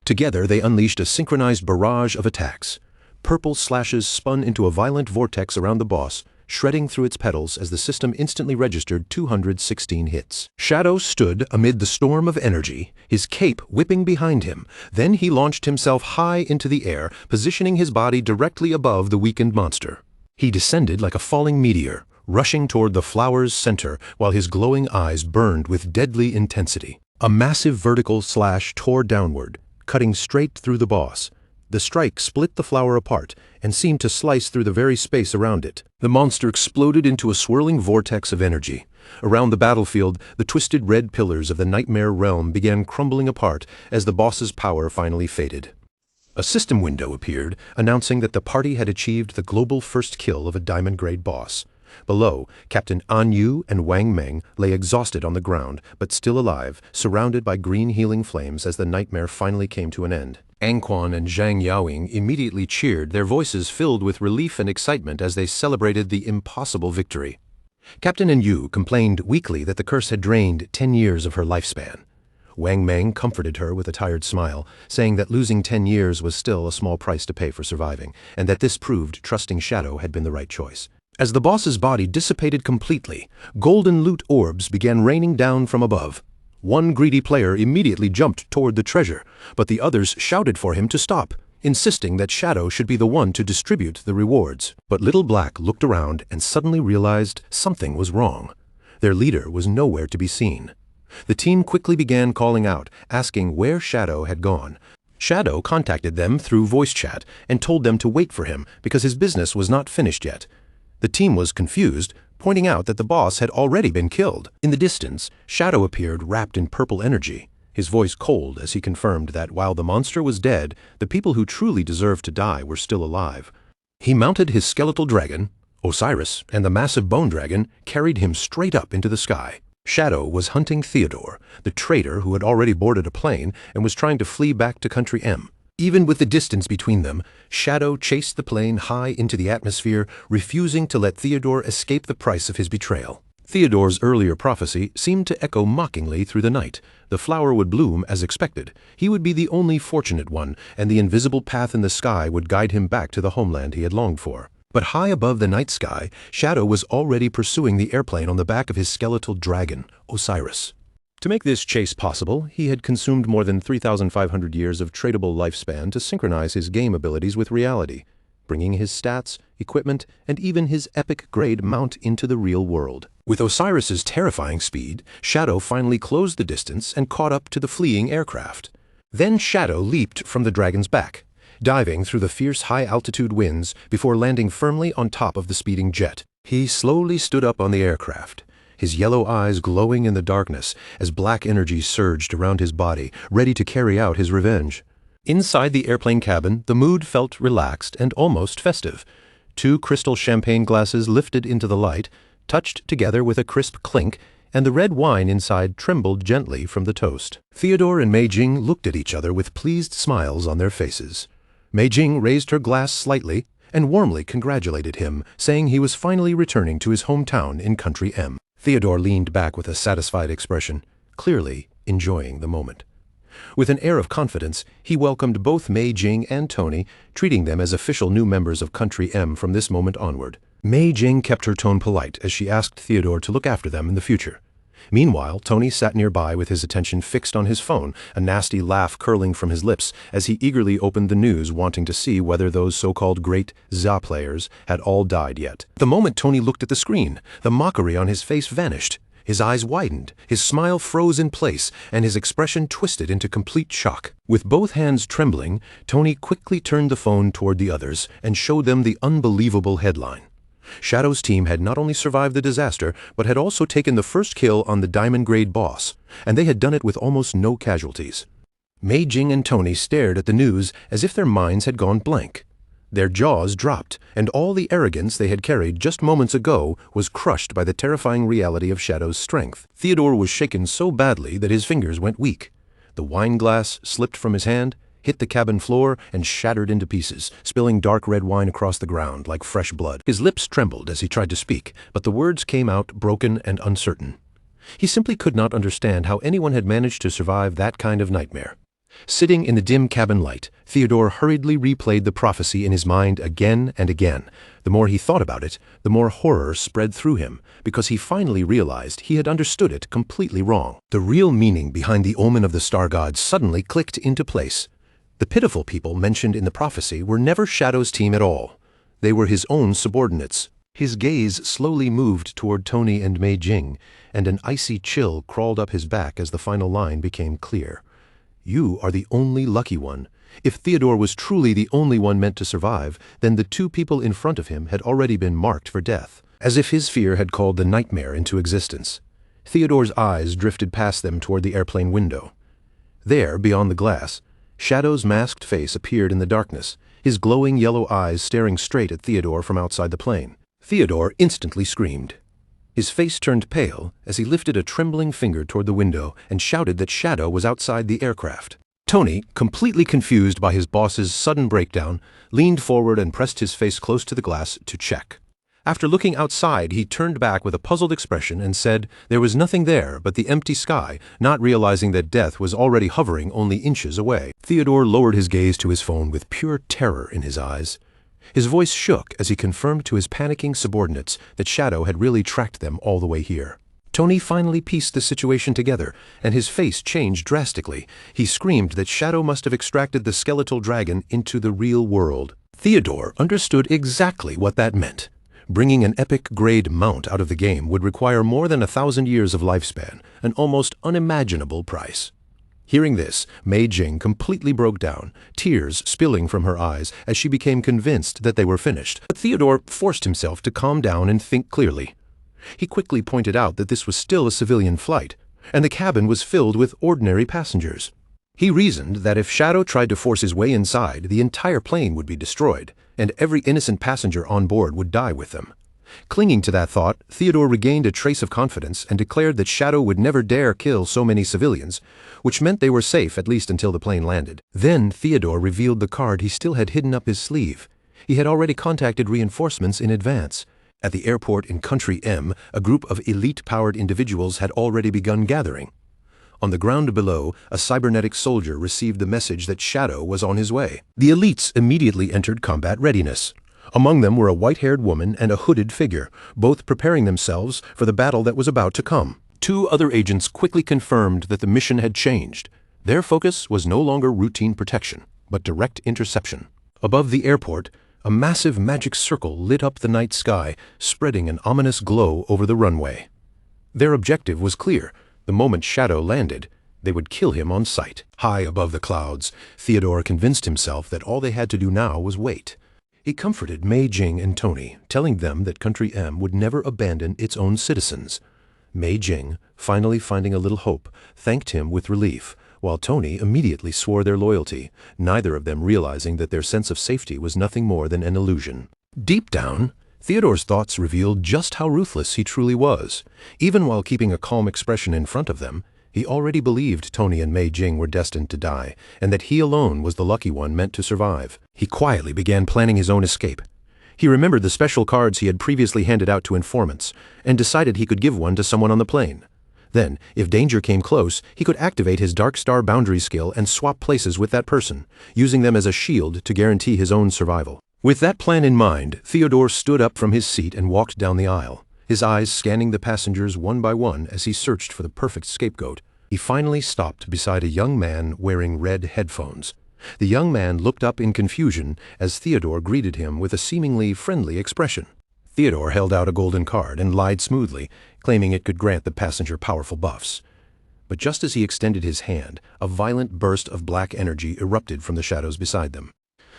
Together they unleashed a synchronized barrage of attacks. Purple slashes spun into a violent vortex around the boss, shredding through its petals as the system instantly registered 216 hits. Shadow stood amid the storm of energy, his cape whipping behind him. Then he launched himself high into the air, positioning his body directly above the weakened monster. He descended like a falling meteor, rushing toward the flower's center while his glowing eyes burned with deadly intensity. A massive vertical slash tore downward, cutting straight through the boss. The strike split the flower apart and seemed to slice through the very space around it. The monster exploded into a swirling vortex of energy. Around the battlefield, the twisted red pillars of the nightmare realm began crumbling apart as the boss's power finally faded. A system window appeared, announcing that the party had achieved the global first kill of a diamond-grade boss. Below, Captain An Yu and Wang Meng lay exhausted on the ground, but still alive, surrounded by green healing flames as the nightmare finally came to an end. Anquan and Zhang Yaoying immediately cheered, their voices filled with relief and excitement as they celebrated the impossible victory. Captain An Yu complained weakly that the curse had drained 10 years of her lifespan. Wang Meng comforted her with a tired smile, saying that losing 10 years was still a small price to pay for surviving, and that this proved trusting Shadow had been the right choice. As the boss's body dissipated completely, golden loot orbs began raining down from above. One greedy player immediately jumped toward the treasure, but the others shouted for him to stop, insisting that Shadow should be the one to distribute the rewards. But Little Black looked around and suddenly realized something was wrong. Their leader was nowhere to be seen. The team quickly began calling out, asking where Shadow had gone. Shadow contacted them through voice chat and told them to wait for him because his business was not finished yet. The team was confused, pointing out that the boss had already been killed. In the distance, Shadow appeared wrapped in purple energy, his voice cold as he confirmed that while the monster was dead, the people who truly deserved to die were still alive. He mounted his skeletal dragon, Osiris, and the massive bone dragon carried him straight up into the sky. Shadow was hunting Theodore, the traitor who had already boarded a plane and was trying to flee back to Country M. Even with the distance between them, Shadow chased the plane high into the atmosphere, refusing to let Theodore escape the price of his betrayal. Theodore's earlier prophecy seemed to echo mockingly through the night. The flower would bloom as expected. He would be the only fortunate one, and the invisible path in the sky would guide him back to the homeland he had longed for. But high above the night sky, Shadow was already pursuing the airplane on the back of his skeletal dragon, Osiris. To make this chase possible, he had consumed more than 3,500 years of tradable lifespan to synchronize his game abilities with reality, bringing his stats, equipment, and even his epic-grade mount into the real world. With Osiris's terrifying speed, Shadow finally closed the distance and caught up to the fleeing aircraft. Then Shadow leaped from the dragon's back, diving through the fierce high-altitude winds before landing firmly on top of the speeding jet. He slowly stood up on the aircraft, his yellow eyes glowing in the darkness as black energy surged around his body, ready to carry out his revenge. Inside the airplane cabin, the mood felt relaxed and almost festive. 2 crystal champagne glasses lifted into the light, touched together with a crisp clink, and the red wine inside trembled gently from the toast. Theodore and Mei Jing looked at each other with pleased smiles on their faces. Mei Jing raised her glass slightly and warmly congratulated him, saying he was finally returning to his hometown in Country M. Theodore leaned back with a satisfied expression, clearly enjoying the moment. With an air of confidence, he welcomed both Mei Jing and Tony, treating them as official new members of Country M from this moment onward. Mei Jing kept her tone polite as she asked Theodore to look after them in the future. Meanwhile, Tony sat nearby with his attention fixed on his phone, a nasty laugh curling from his lips as he eagerly opened the news, wanting to see whether those so-called great ZA players had all died yet. The moment Tony looked at the screen, the mockery on his face vanished. His eyes widened, his smile froze in place, and his expression twisted into complete shock. With both hands trembling, Tony quickly turned the phone toward the others and showed them the unbelievable headline. Shadow's team had not only survived the disaster, but had also taken the first kill on the Diamond Grade boss, and they had done it with almost no casualties. Mei Jing and Tony stared at the news as if their minds had gone blank. Their jaws dropped, and all the arrogance they had carried just moments ago was crushed by the terrifying reality of Shadow's strength. Theodore was shaken so badly that his fingers went weak. The wine glass slipped from his hand, hit the cabin floor, and shattered into pieces, spilling dark red wine across the ground like fresh blood. His lips trembled as he tried to speak, but the words came out broken and uncertain. He simply could not understand how anyone had managed to survive that kind of nightmare. Sitting in the dim cabin light, Theodore hurriedly replayed the prophecy in his mind again and again. The more he thought about it, the more horror spread through him, because he finally realized he had understood it completely wrong. The real meaning behind the omen of the star god suddenly clicked into place. The pitiful people mentioned in the prophecy were never Shadow's team at all. They were his own subordinates. His gaze slowly moved toward Tony and Mei Jing, and an icy chill crawled up his back as the final line became clear. You are the only lucky one. If Theodore was truly the only one meant to survive, then the 2 people in front of him had already been marked for death, as if his fear had called the nightmare into existence. Theodore's eyes drifted past them toward the airplane window. There, beyond the glass, Shadow's masked face appeared in the darkness, his glowing yellow eyes staring straight at Theodore from outside the plane. Theodore instantly screamed. His face turned pale as he lifted a trembling finger toward the window and shouted that Shadow was outside the aircraft. Tony, completely confused by his boss's sudden breakdown, leaned forward and pressed his face close to the glass to check. After looking outside, he turned back with a puzzled expression and said there was nothing there but the empty sky, not realizing that death was already hovering only inches away. Theodore lowered his gaze to his phone with pure terror in his eyes. His voice shook as he confirmed to his panicking subordinates that Shadow had really tracked them all the way here. Tony finally pieced the situation together, and his face changed drastically. He screamed that Shadow must have extracted the skeletal dragon into the real world. Theodore understood exactly what that meant. Bringing an epic-grade mount out of the game would require more than 1,000 years of lifespan, an almost unimaginable price. Hearing this, Mei Jing completely broke down, tears spilling from her eyes as she became convinced that they were finished. But Theodore forced himself to calm down and think clearly. He quickly pointed out that this was still a civilian flight, and the cabin was filled with ordinary passengers. He reasoned that if Shadow tried to force his way inside, the entire plane would be destroyed, and every innocent passenger on board would die with them. Clinging to that thought, Theodore regained a trace of confidence and declared that Shadow would never dare kill so many civilians, which meant they were safe at least until the plane landed. Then Theodore revealed the card he still had hidden up his sleeve. He had already contacted reinforcements in advance. At the airport in Country M, a group of elite-powered individuals had already begun gathering. On the ground below, a cybernetic soldier received the message that Shadow was on his way. The elites immediately entered combat readiness. Among them were a white-haired woman and a hooded figure, both preparing themselves for the battle that was about to come. 2 other agents quickly confirmed that the mission had changed. Their focus was no longer routine protection, but direct interception. Above the airport, a massive magic circle lit up the night sky, spreading an ominous glow over the runway. Their objective was clear. The moment Shadow landed, they would kill him on sight. High above the clouds, Theodore convinced himself that all they had to do now was wait. He comforted Mei Jing and Tony, telling them that Country M would never abandon its own citizens. Mei Jing, finally finding a little hope, thanked him with relief, while Tony immediately swore their loyalty, neither of them realizing that their sense of safety was nothing more than an illusion. Deep down, Theodore's thoughts revealed just how ruthless he truly was. Even while keeping a calm expression in front of them, he already believed Tony and Mei Jing were destined to die, and that he alone was the lucky one meant to survive. He quietly began planning his own escape. He remembered the special cards he had previously handed out to informants, and decided he could give one to someone on the plane. Then, if danger came close, he could activate his Dark Star boundary skill and swap places with that person, using them as a shield to guarantee his own survival. With that plan in mind, Theodore stood up from his seat and walked down the aisle, his eyes scanning the passengers one by one as he searched for the perfect scapegoat. He finally stopped beside a young man wearing red headphones. The young man looked up in confusion as Theodore greeted him with a seemingly friendly expression. Theodore held out a golden card and lied smoothly, claiming it could grant the passenger powerful buffs. But just as he extended his hand, a violent burst of black energy erupted from the shadows beside them.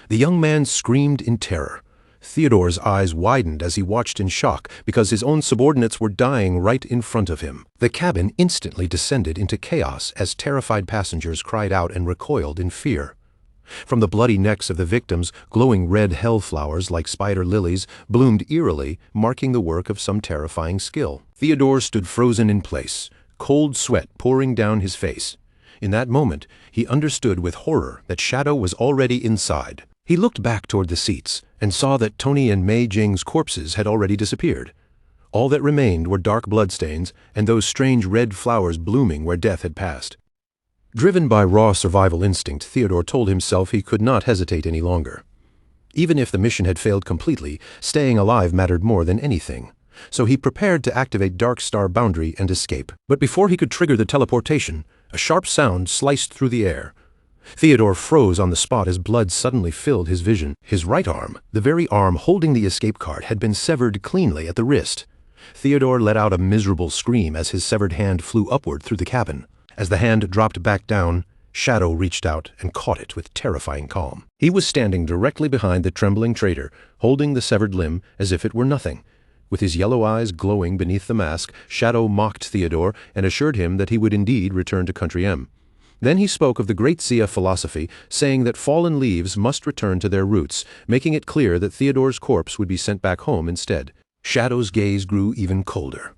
The young man screamed in terror. Theodore's eyes widened as he watched in shock because his own subordinates were dying right in front of him. The cabin instantly descended into chaos as terrified passengers cried out and recoiled in fear. From the bloody necks of the victims, glowing red hellflowers like spider lilies bloomed eerily, marking the work of some terrifying skill. Theodore stood frozen in place, cold sweat pouring down his face. In that moment, he understood with horror that Shadow was already inside. He looked back toward the seats and saw that Tony and Mei Jing's corpses had already disappeared. All that remained were dark bloodstains and those strange red flowers blooming where death had passed. Driven by raw survival instinct, Theodore told himself he could not hesitate any longer. Even if the mission had failed completely, staying alive mattered more than anything. So he prepared to activate Dark Star Boundary and escape. But before he could trigger the teleportation, a sharp sound sliced through the air. Theodore froze on the spot as blood suddenly filled his vision. His right arm, the very arm holding the escape card, had been severed cleanly at the wrist. Theodore let out a miserable scream as his severed hand flew upward through the cabin. As the hand dropped back down, Shadow reached out and caught it with terrifying calm. He was standing directly behind the trembling traitor, holding the severed limb as if it were nothing. With his yellow eyes glowing beneath the mask, Shadow mocked Theodore and assured him that he would indeed return to Country M. Then he spoke of the great Zia philosophy, saying that fallen leaves must return to their roots, making it clear that Theodore's corpse would be sent back home instead. Shadow's gaze grew even colder.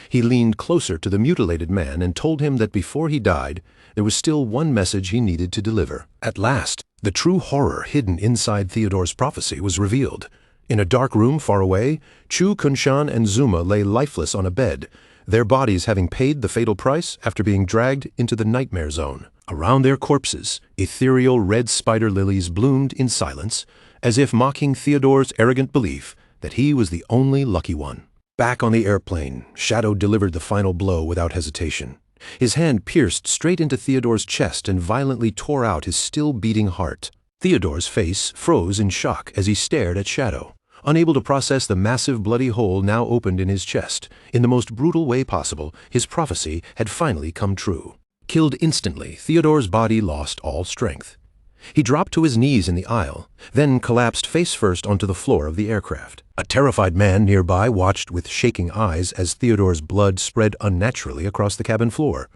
He leaned closer to the mutilated man and told him that before he died, there was still one message he needed to deliver. At last, the true horror hidden inside Theodore's prophecy was revealed. In a dark room far away, Chu, Kunshan, and Zuma lay lifeless on a bed, their bodies having paid the fatal price after being dragged into the nightmare zone. Around their corpses, ethereal red spider lilies bloomed in silence, as if mocking Theodore's arrogant belief that he was the only lucky one. Back on the airplane, Shadow delivered the final blow without hesitation. His hand pierced straight into Theodore's chest and violently tore out his still-beating heart. Theodore's face froze in shock as he stared at Shadow. Unable to process the massive bloody hole now opened in his chest, in the most brutal way possible, his prophecy had finally come true. Killed instantly, Theodore's body lost all strength. He dropped to his knees in the aisle, then collapsed face first onto the floor of the aircraft. A terrified man nearby watched with shaking eyes as Theodore's blood spread unnaturally across the cabin floor.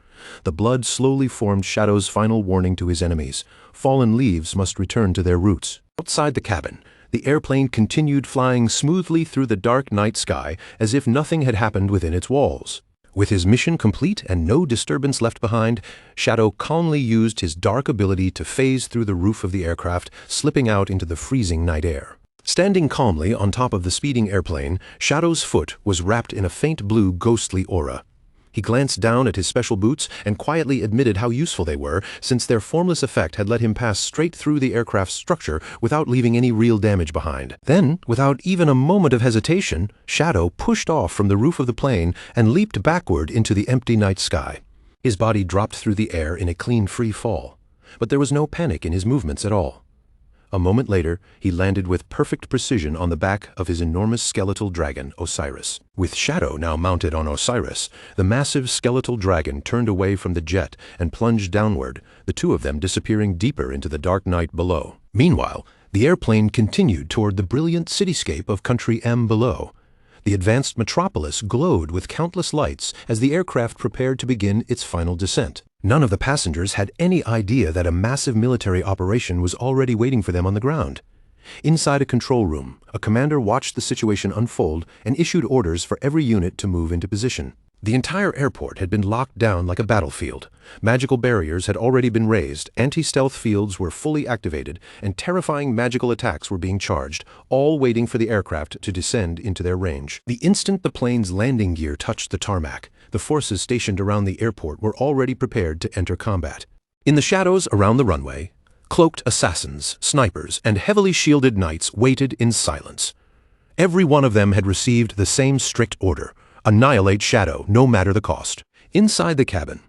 The blood slowly formed Shadow's final warning to his enemies. Fallen leaves must return to their roots. Outside the cabin, the airplane continued flying smoothly through the dark night sky as if nothing had happened within its walls. With his mission complete and no disturbance left behind, Shadow calmly used his dark ability to phase through the roof of the aircraft, slipping out into the freezing night air. Standing calmly on top of the speeding airplane, Shadow's foot was wrapped in a faint blue ghostly aura. He glanced down at his special boots and quietly admitted how useful they were, since their formless effect had let him pass straight through the aircraft's structure without leaving any real damage behind. Then, without even a moment of hesitation, Shadow pushed off from the roof of the plane and leaped backward into the empty night sky. His body dropped through the air in a clean free fall, but there was no panic in his movements at all. A moment later, he landed with perfect precision on the back of his enormous skeletal dragon, Osiris. With Shadow now mounted on Osiris, the massive skeletal dragon turned away from the jet and plunged downward, the two of them disappearing deeper into the dark night below. Meanwhile, the airplane continued toward the brilliant cityscape of Country M below. The advanced metropolis glowed with countless lights as the aircraft prepared to begin its final descent. None of the passengers had any idea that a massive military operation was already waiting for them on the ground. Inside a control room, a commander watched the situation unfold and issued orders for every unit to move into position. The entire airport had been locked down like a battlefield. Magical barriers had already been raised, anti-stealth fields were fully activated, and terrifying magical attacks were being charged, all waiting for the aircraft to descend into their range. The instant the plane's landing gear touched the tarmac, the forces stationed around the airport were already prepared to enter combat. In the shadows around the runway, cloaked assassins, snipers, and heavily shielded knights waited in silence. Every one of them had received the same strict order: annihilate Shadow, no matter the cost. Inside the cabin,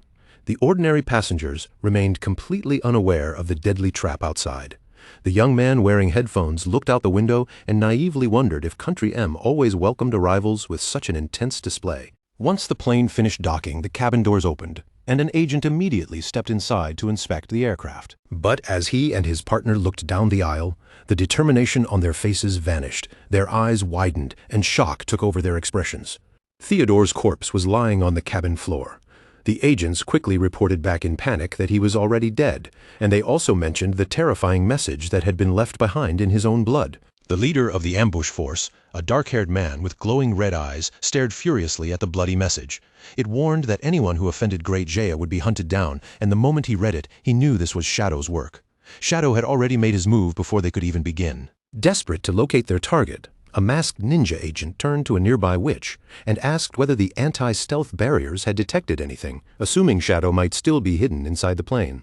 the ordinary passengers remained completely unaware of the deadly trap outside. The young man wearing headphones looked out the window and naively wondered if Country M always welcomed arrivals with such an intense display. Once the plane finished docking, the cabin doors opened, and an agent immediately stepped inside to inspect the aircraft. But as he and his partner looked down the aisle, the determination on their faces vanished, their eyes widened, and shock took over their expressions. Theodore's corpse was lying on the cabin floor. The agents quickly reported back in panic that he was already dead, and they also mentioned the terrifying message that had been left behind in his own blood. The leader of the ambush force, a dark-haired man with glowing red eyes, stared furiously at the bloody message. It warned that anyone who offended Great Jaya would be hunted down, and the moment he read it, he knew this was Shadow's work. Shadow had already made his move before they could even begin. Desperate to locate their target, a masked ninja agent turned to a nearby witch and asked whether the anti-stealth barriers had detected anything, assuming Shadow might still be hidden inside the plane.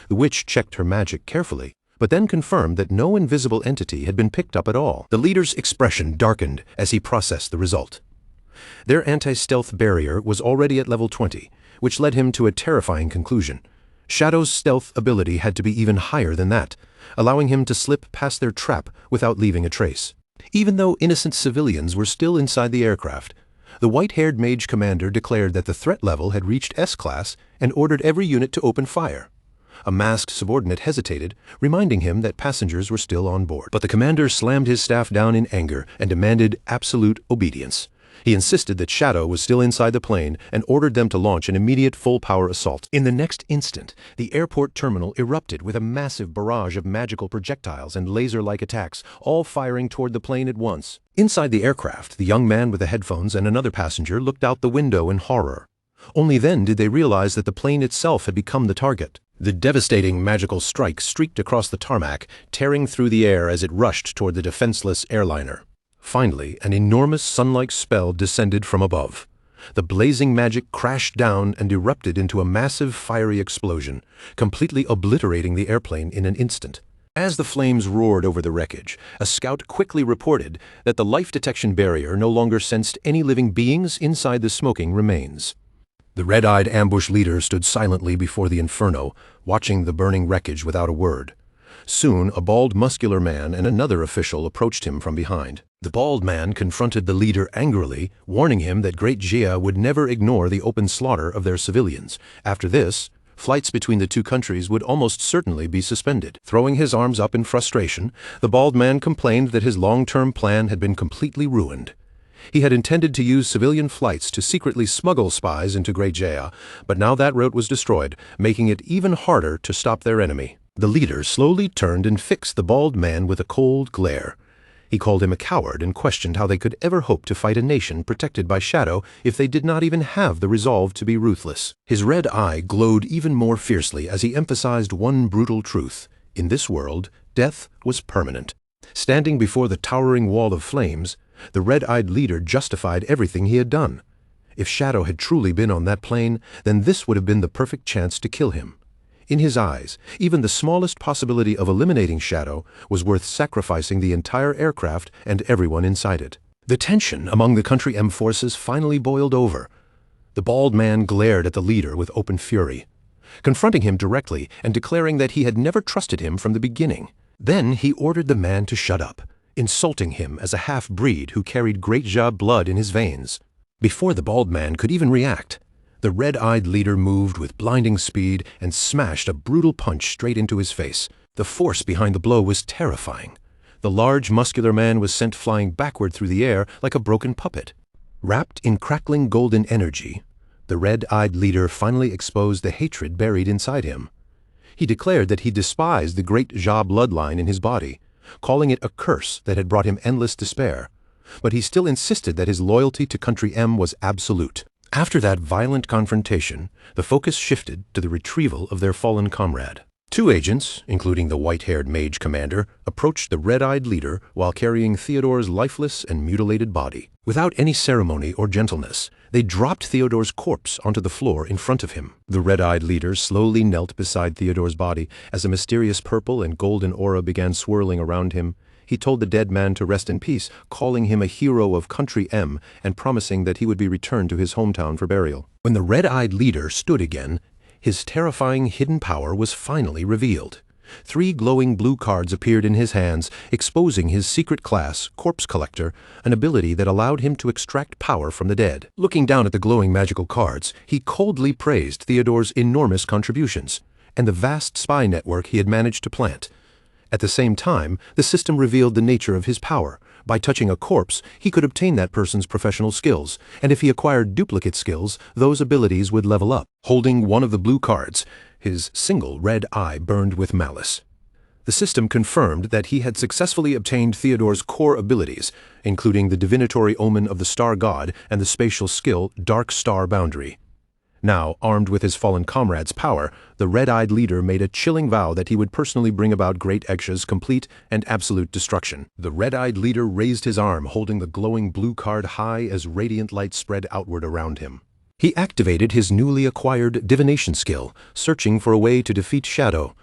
The witch checked her magic carefully, but then confirmed that no invisible entity had been picked up at all. The leader's expression darkened as he processed the result. Their anti-stealth barrier was already at level 20, which led him to a terrifying conclusion. Shadow's stealth ability had to be even higher than that, allowing him to slip past their trap without leaving a trace. Even though innocent civilians were still inside the aircraft, the white-haired mage commander declared that the threat level had reached S-class and ordered every unit to open fire. A masked subordinate hesitated, reminding him that passengers were still on board. But the commander slammed his staff down in anger and demanded absolute obedience. He insisted that Shadow was still inside the plane and ordered them to launch an immediate full-power assault. In the next instant, the airport terminal erupted with a massive barrage of magical projectiles and laser-like attacks, all firing toward the plane at once. Inside the aircraft, the young man with the headphones and another passenger looked out the window in horror. Only then did they realize that the plane itself had become the target. The devastating magical strike streaked across the tarmac, tearing through the air as it rushed toward the defenseless airliner. Finally, an enormous sun-like spell descended from above. The blazing magic crashed down and erupted into a massive fiery explosion, completely obliterating the airplane in an instant. As the flames roared over the wreckage, a scout quickly reported that the life detection barrier no longer sensed any living beings inside the smoking remains. The red-eyed ambush leader stood silently before the inferno, watching the burning wreckage without a word. Soon, a bald, muscular man and another official approached him from behind. The bald man confronted the leader angrily, warning him that Great Jia would never ignore the open slaughter of their civilians. After this, flights between the two countries would almost certainly be suspended. Throwing his arms up in frustration, the bald man complained that his long-term plan had been completely ruined. He had intended to use civilian flights to secretly smuggle spies into Great Jaya, but now that route was destroyed, making it even harder to stop their enemy. The leader slowly turned and fixed the bald man with a cold glare. He called him a coward and questioned how they could ever hope to fight a nation protected by Shadow if they did not even have the resolve to be ruthless. His red eye glowed even more fiercely as he emphasized one brutal truth. In this world, death was permanent. Standing before the towering wall of flames, the red-eyed leader justified everything he had done. If Shadow had truly been on that plane, then this would have been the perfect chance to kill him. In his eyes, even the smallest possibility of eliminating Shadow was worth sacrificing the entire aircraft and everyone inside it. The tension among the Country M forces finally boiled over. The bald man glared at the leader with open fury, confronting him directly and declaring that he had never trusted him from the beginning. Then he ordered the man to shut up, insulting him as a half-breed who carried Great Ja blood in his veins. Before the bald man could even react, the red-eyed leader moved with blinding speed and smashed a brutal punch straight into his face. The force behind the blow was terrifying. The large, muscular man was sent flying backward through the air like a broken puppet. Wrapped in crackling golden energy, the red-eyed leader finally exposed the hatred buried inside him. He declared that he despised the Great Ja bloodline in his body, calling it a curse that had brought him endless despair. But he still insisted that his loyalty to Country M was absolute. After that violent confrontation, the focus shifted to the retrieval of their fallen comrade. Two agents, including the white-haired mage commander, approached the red-eyed leader while carrying Theodore's lifeless and mutilated body. Without any ceremony or gentleness, they dropped Theodore's corpse onto the floor in front of him. The red-eyed leader slowly knelt beside Theodore's body as a mysterious purple and golden aura began swirling around him. He told the dead man to rest in peace, calling him a hero of Country M and promising that he would be returned to his hometown for burial. When the red-eyed leader stood again, his terrifying hidden power was finally revealed. 3 glowing blue cards appeared in his hands, exposing his secret class, Corpse Collector, an ability that allowed him to extract power from the dead. Looking down at the glowing magical cards, he coldly praised Theodore's enormous contributions and the vast spy network he had managed to plant. At the same time, the system revealed the nature of his power. By touching a corpse, he could obtain that person's professional skills, and if he acquired duplicate skills, those abilities would level up. Holding one of the blue cards, his single red eye burned with malice. The system confirmed that he had successfully obtained Theodore's core abilities, including the divinatory omen of the star god and the spatial skill Dark Star Boundary. Now, armed with his fallen comrade's power, the red-eyed leader made a chilling vow that he would personally bring about Great Exa's complete and absolute destruction. The red-eyed leader raised his arm, holding the glowing blue card high as radiant light spread outward around him. He activated his newly acquired divination skill, searching for a way to defeat Shadow.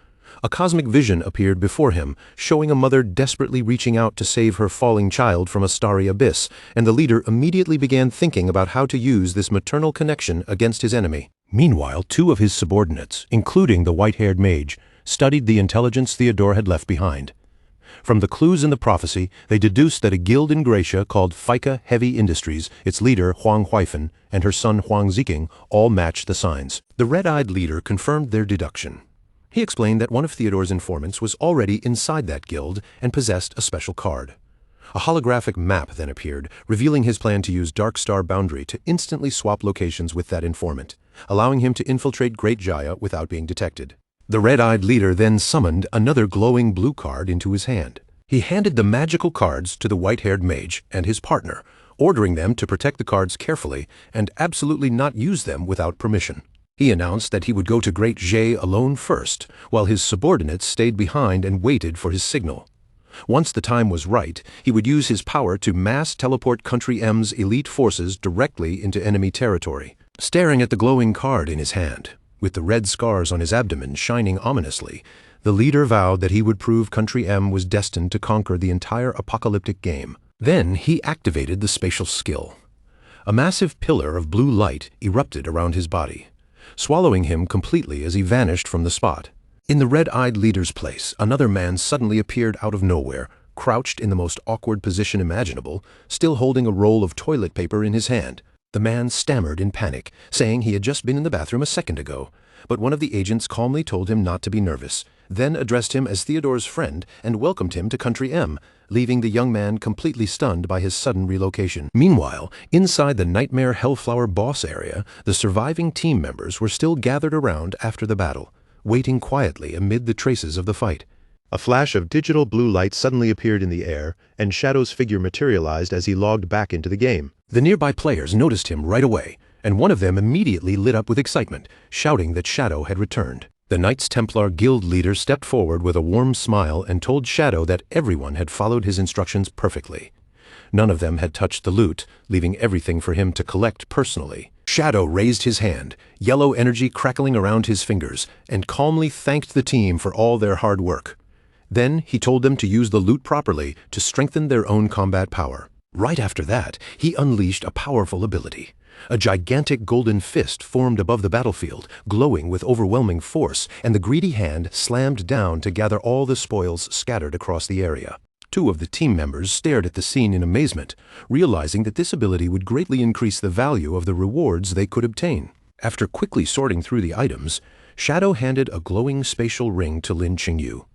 A cosmic vision appeared before him, showing a mother desperately reaching out to save her falling child from a starry abyss, and the leader immediately began thinking about how to use this maternal connection against his enemy. Meanwhile, 2 of his subordinates, including the white-haired mage, studied the intelligence Theodore had left behind. From the clues in the prophecy, they deduced that a guild in Gracia called FICA Heavy Industries, its leader Huang Huifan, and her son Huang Ziking all matched the signs. The red-eyed leader confirmed their deduction. He explained that one of Theodore's informants was already inside that guild and possessed a special card. A holographic map then appeared, revealing his plan to use Dark Star Boundary to instantly swap locations with that informant, allowing him to infiltrate Great Jaya without being detected. The red-eyed leader then summoned another glowing blue card into his hand. He handed the magical cards to the white-haired mage and his partner, ordering them to protect the cards carefully and absolutely not use them without permission. He announced that he would go to Great Jay alone first, while his subordinates stayed behind and waited for his signal. Once the time was right, he would use his power to mass teleport Country M's elite forces directly into enemy territory. Staring at the glowing card in his hand, with the red scars on his abdomen shining ominously, the leader vowed that he would prove Country M was destined to conquer the entire apocalyptic game. Then he activated the spatial skill. A massive pillar of blue light erupted around his body, swallowing him completely as he vanished from the spot. In the red-eyed leader's place, another man suddenly appeared out of nowhere, crouched in the most awkward position imaginable, still holding a roll of toilet paper in his hand. The man stammered in panic, saying he had just been in the bathroom a second ago, but one of the agents calmly told him not to be nervous, then addressed him as Theodore's friend and welcomed him to Country M, leaving the young man completely stunned by his sudden relocation. Meanwhile, inside the Nightmare Hellflower boss area, the surviving team members were still gathered around after the battle, waiting quietly amid the traces of the fight. A flash of digital blue light suddenly appeared in the air, and Shadow's figure materialized as he logged back into the game. The nearby players noticed him right away, and one of them immediately lit up with excitement, shouting that Shadow had returned. The Knights Templar guild leader stepped forward with a warm smile and told Shadow that everyone had followed his instructions perfectly. None of them had touched the loot, leaving everything for him to collect personally. Shadow raised his hand, yellow energy crackling around his fingers, and calmly thanked the team for all their hard work. Then he told them to use the loot properly to strengthen their own combat power. Right after that, he unleashed a powerful ability. A gigantic golden fist formed above the battlefield, glowing with overwhelming force, and the greedy hand slammed down to gather all the spoils scattered across the area. Two of the team members stared at the scene in amazement, realizing that this ability would greatly increase the value of the rewards they could obtain. After quickly sorting through the items, Shadow handed a glowing spatial ring to Lin Qingyu.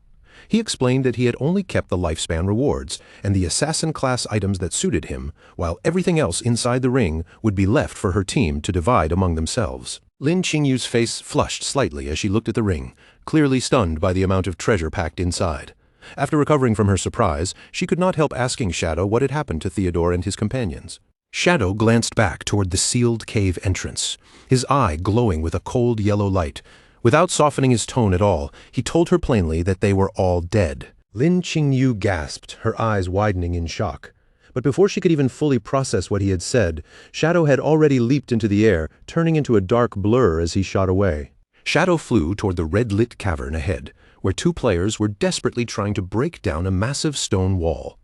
He explained that he had only kept the lifespan rewards and the assassin-class items that suited him, while everything else inside the ring would be left for her team to divide among themselves. Lin Qingyu's face flushed slightly as she looked at the ring, clearly stunned by the amount of treasure packed inside. After recovering from her surprise, she could not help asking Shadow what had happened to Theodore and his companions. Shadow glanced back toward the sealed cave entrance, his eye glowing with a cold yellow light. Without softening his tone at all, he told her plainly that they were all dead. Lin Qingyu gasped, her eyes widening in shock. But before she could even fully process what he had said, Shadow had already leaped into the air, turning into a dark blur as he shot away. Shadow flew toward the red-lit cavern ahead, where two players were desperately trying to break down a massive stone wall.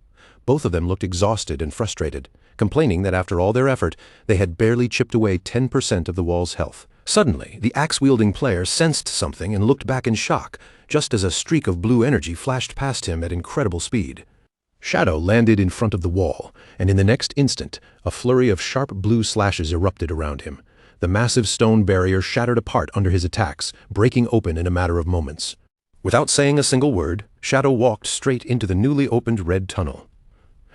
Both of them looked exhausted and frustrated, complaining that after all their effort, they had barely chipped away 10% of the wall's health. Suddenly, the axe-wielding player sensed something and looked back in shock, just as a streak of blue energy flashed past him at incredible speed. Shadow landed in front of the wall, and in the next instant, a flurry of sharp blue slashes erupted around him. The massive stone barrier shattered apart under his attacks, breaking open in a matter of moments. Without saying a single word, Shadow walked straight into the newly opened red tunnel.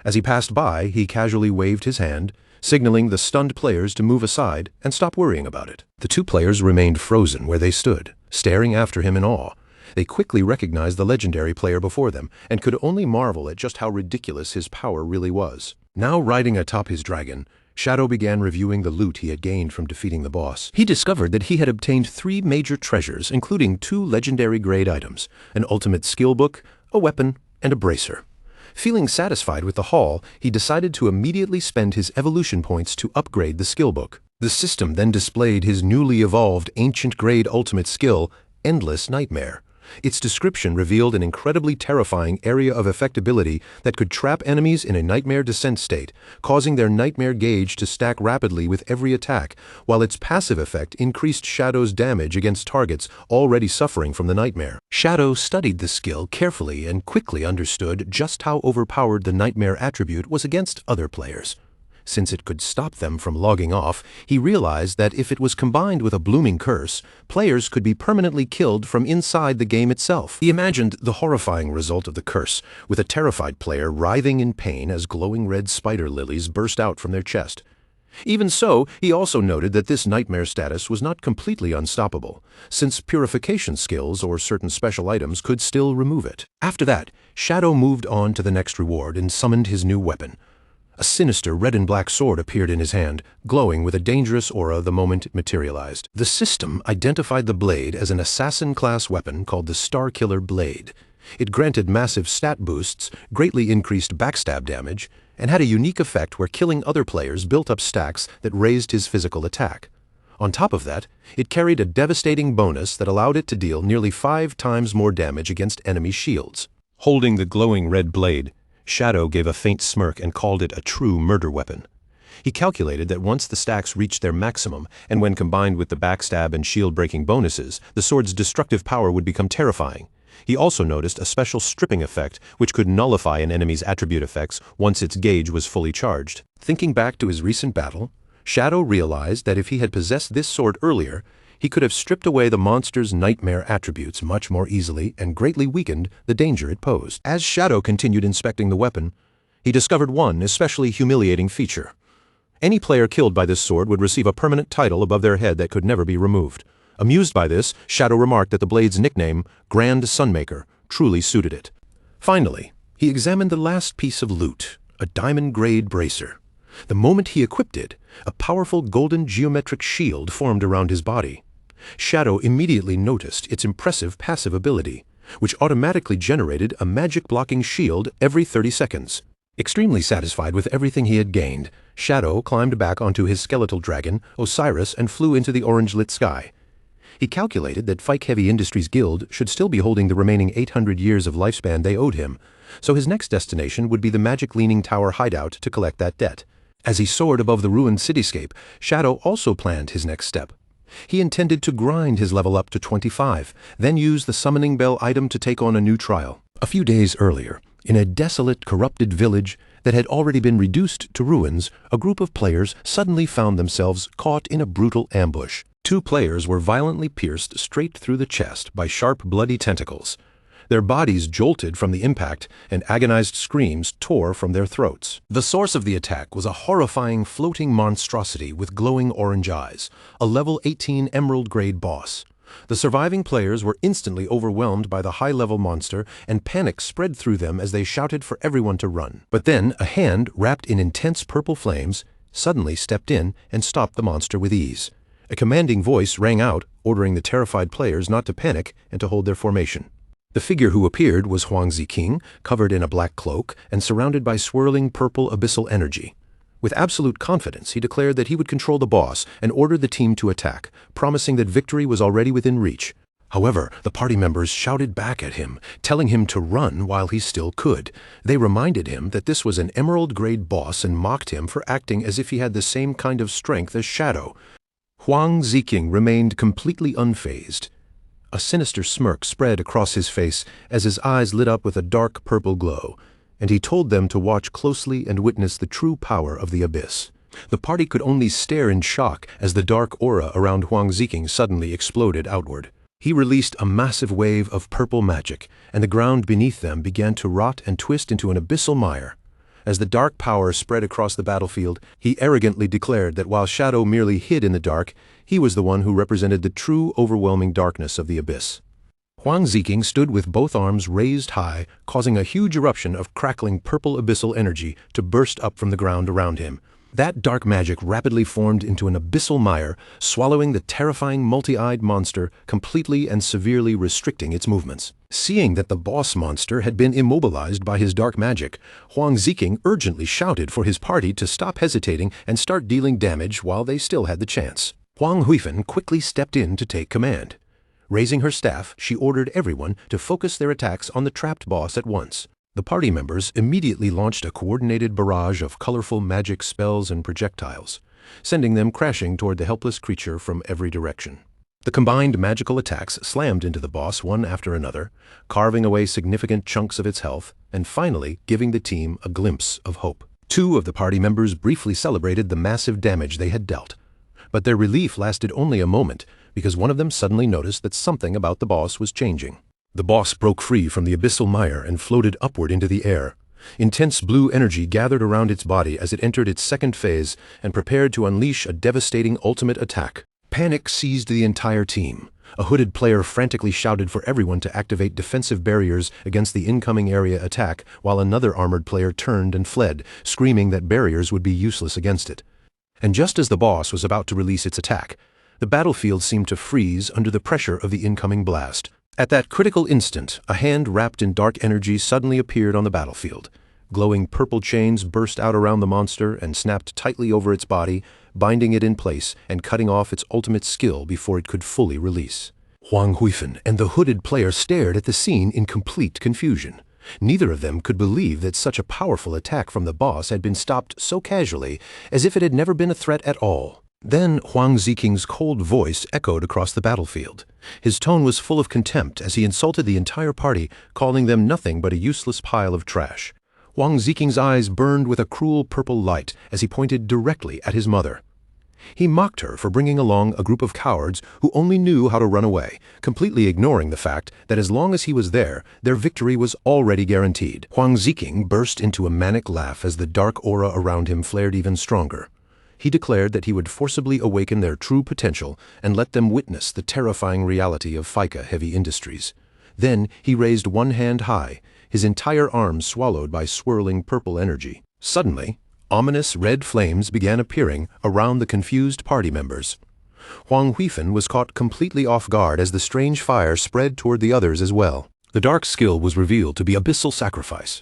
As he passed by, he casually waved his hand, signaling the stunned players to move aside and stop worrying about it. The two players remained frozen where they stood, staring after him in awe. They quickly recognized the legendary player before them and could only marvel at just how ridiculous his power really was. Now riding atop his dragon, Shadow began reviewing the loot he had gained from defeating the boss. He discovered that he had obtained 3 major treasures, including 2 legendary-grade items, an ultimate skill book, a weapon, and a bracer. Feeling satisfied with the haul, he decided to immediately spend his evolution points to upgrade the skill book. The system then displayed his newly evolved ancient-grade ultimate skill, Endless Nightmare. Its description revealed an incredibly terrifying area of effectability that could trap enemies in a nightmare descent state, causing their nightmare gauge to stack rapidly with every attack, while its passive effect increased Shadow's damage against targets already suffering from the nightmare. Shadow studied the skill carefully and quickly understood just how overpowered the nightmare attribute was against other players. Since it could stop them from logging off, he realized that if it was combined with a blooming curse, players could be permanently killed from inside the game itself. He imagined the horrifying result of the curse, with a terrified player writhing in pain as glowing red spider lilies burst out from their chest. Even so, he also noted that this nightmare status was not completely unstoppable, since purification skills or certain special items could still remove it. After that, Shadow moved on to the next reward and summoned his new weapon. A sinister red and black sword appeared in his hand, glowing with a dangerous aura the moment it materialized. The system identified the blade as an assassin-class weapon called the Starkiller Blade. It granted massive stat boosts, greatly increased backstab damage, and had a unique effect where killing other players built up stacks that raised his physical attack. On top of that, it carried a devastating bonus that allowed it to deal nearly 5 times more damage against enemy shields. Holding the glowing red blade, Shadow gave a faint smirk and called it a true murder weapon. He calculated that once the stacks reached their maximum, and when combined with the backstab and shield-breaking bonuses, the sword's destructive power would become terrifying. He also noticed a special stripping effect which could nullify an enemy's attribute effects once its gauge was fully charged. Thinking back to his recent battle, Shadow realized that if he had possessed this sword earlier, he could have stripped away the monster's nightmare attributes much more easily and greatly weakened the danger it posed. As Shadow continued inspecting the weapon, he discovered one especially humiliating feature. Any player killed by this sword would receive a permanent title above their head that could never be removed. Amused by this, Shadow remarked that the blade's nickname, Grand Sunmaker, truly suited it. Finally, he examined the last piece of loot, a diamond-grade bracer. The moment he equipped it, a powerful golden geometric shield formed around his body. Shadow immediately noticed its impressive passive ability, which automatically generated a magic-blocking shield every 30 seconds. Extremely satisfied with everything he had gained, Shadow climbed back onto his skeletal dragon, Osiris, and flew into the orange-lit sky. He calculated that Fike Heavy Industries Guild should still be holding the remaining 800 years of lifespan they owed him, so his next destination would be the Magic Leaning Tower hideout to collect that debt. As he soared above the ruined cityscape, Shadow also planned his next step. He intended to grind his level up to 25, then use the Summoning Bell item to take on a new trial. A few days earlier, in a desolate, corrupted village that had already been reduced to ruins, a group of players suddenly found themselves caught in a brutal ambush. 2 players were violently pierced straight through the chest by sharp, bloody tentacles. Their bodies jolted from the impact, and agonized screams tore from their throats. The source of the attack was a horrifying floating monstrosity with glowing orange eyes, a level 18 emerald-grade boss. The surviving players were instantly overwhelmed by the high-level monster, and panic spread through them as they shouted for everyone to run. But then a hand, wrapped in intense purple flames, suddenly stepped in and stopped the monster with ease. A commanding voice rang out, ordering the terrified players not to panic and to hold their formation. The figure who appeared was Huang Ziqing, covered in a black cloak and surrounded by swirling purple abyssal energy. With absolute confidence, he declared that he would control the boss and ordered the team to attack, promising that victory was already within reach. However, the party members shouted back at him, telling him to run while he still could. They reminded him that this was an emerald-grade boss and mocked him for acting as if he had the same kind of strength as Shadow. Huang Ziqing remained completely unfazed. A sinister smirk spread across his face as his eyes lit up with a dark purple glow, and he told them to watch closely and witness the true power of the abyss. The party could only stare in shock as the dark aura around Huang Ziqing suddenly exploded outward. He released a massive wave of purple magic, and the ground beneath them began to rot and twist into an abyssal mire. As the dark power spread across the battlefield, he arrogantly declared that while Shadow merely hid in the dark, he was the one who represented the true overwhelming darkness of the abyss. Huang Ziqing stood with both arms raised high, causing a huge eruption of crackling purple abyssal energy to burst up from the ground around him. That dark magic rapidly formed into an abyssal mire, swallowing the terrifying multi-eyed monster, completely and severely restricting its movements. Seeing that the boss monster had been immobilized by his dark magic, Huang Ziqing urgently shouted for his party to stop hesitating and start dealing damage while they still had the chance. Huang Huifan quickly stepped in to take command. Raising her staff, she ordered everyone to focus their attacks on the trapped boss at once. The party members immediately launched a coordinated barrage of colorful magic spells and projectiles, sending them crashing toward the helpless creature from every direction. The combined magical attacks slammed into the boss one after another, carving away significant chunks of its health, and finally giving the team a glimpse of hope. 2 of the party members briefly celebrated the massive damage they had dealt, but their relief lasted only a moment because one of them suddenly noticed that something about the boss was changing. The boss broke free from the abyssal mire and floated upward into the air. Intense blue energy gathered around its body as it entered its second phase and prepared to unleash a devastating ultimate attack. Panic seized the entire team. A hooded player frantically shouted for everyone to activate defensive barriers against the incoming area attack, while another armored player turned and fled, screaming that barriers would be useless against it. And just as the boss was about to release its attack, the battlefield seemed to freeze under the pressure of the incoming blast. At that critical instant, a hand wrapped in dark energy suddenly appeared on the battlefield. Glowing purple chains burst out around the monster and snapped tightly over its body, binding it in place and cutting off its ultimate skill before it could fully release. Huang Huifan and the hooded player stared at the scene in complete confusion. Neither of them could believe that such a powerful attack from the boss had been stopped so casually, as if it had never been a threat at all. Then Huang Ziqing's cold voice echoed across the battlefield. His tone was full of contempt as he insulted the entire party, calling them nothing but a useless pile of trash. Huang Ziqing's eyes burned with a cruel purple light as he pointed directly at his mother. He mocked her for bringing along a group of cowards who only knew how to run away, completely ignoring the fact that as long as he was there, their victory was already guaranteed. Huang Ziqing burst into a manic laugh as the dark aura around him flared even stronger. He declared that he would forcibly awaken their true potential and let them witness the terrifying reality of FICA Heavy Industries. Then he raised one hand high, his entire arm swallowed by swirling purple energy. Suddenly, ominous red flames began appearing around the confused party members. Huang Huifan was caught completely off guard as the strange fire spread toward the others as well. The dark skill was revealed to be Abyssal Sacrifice.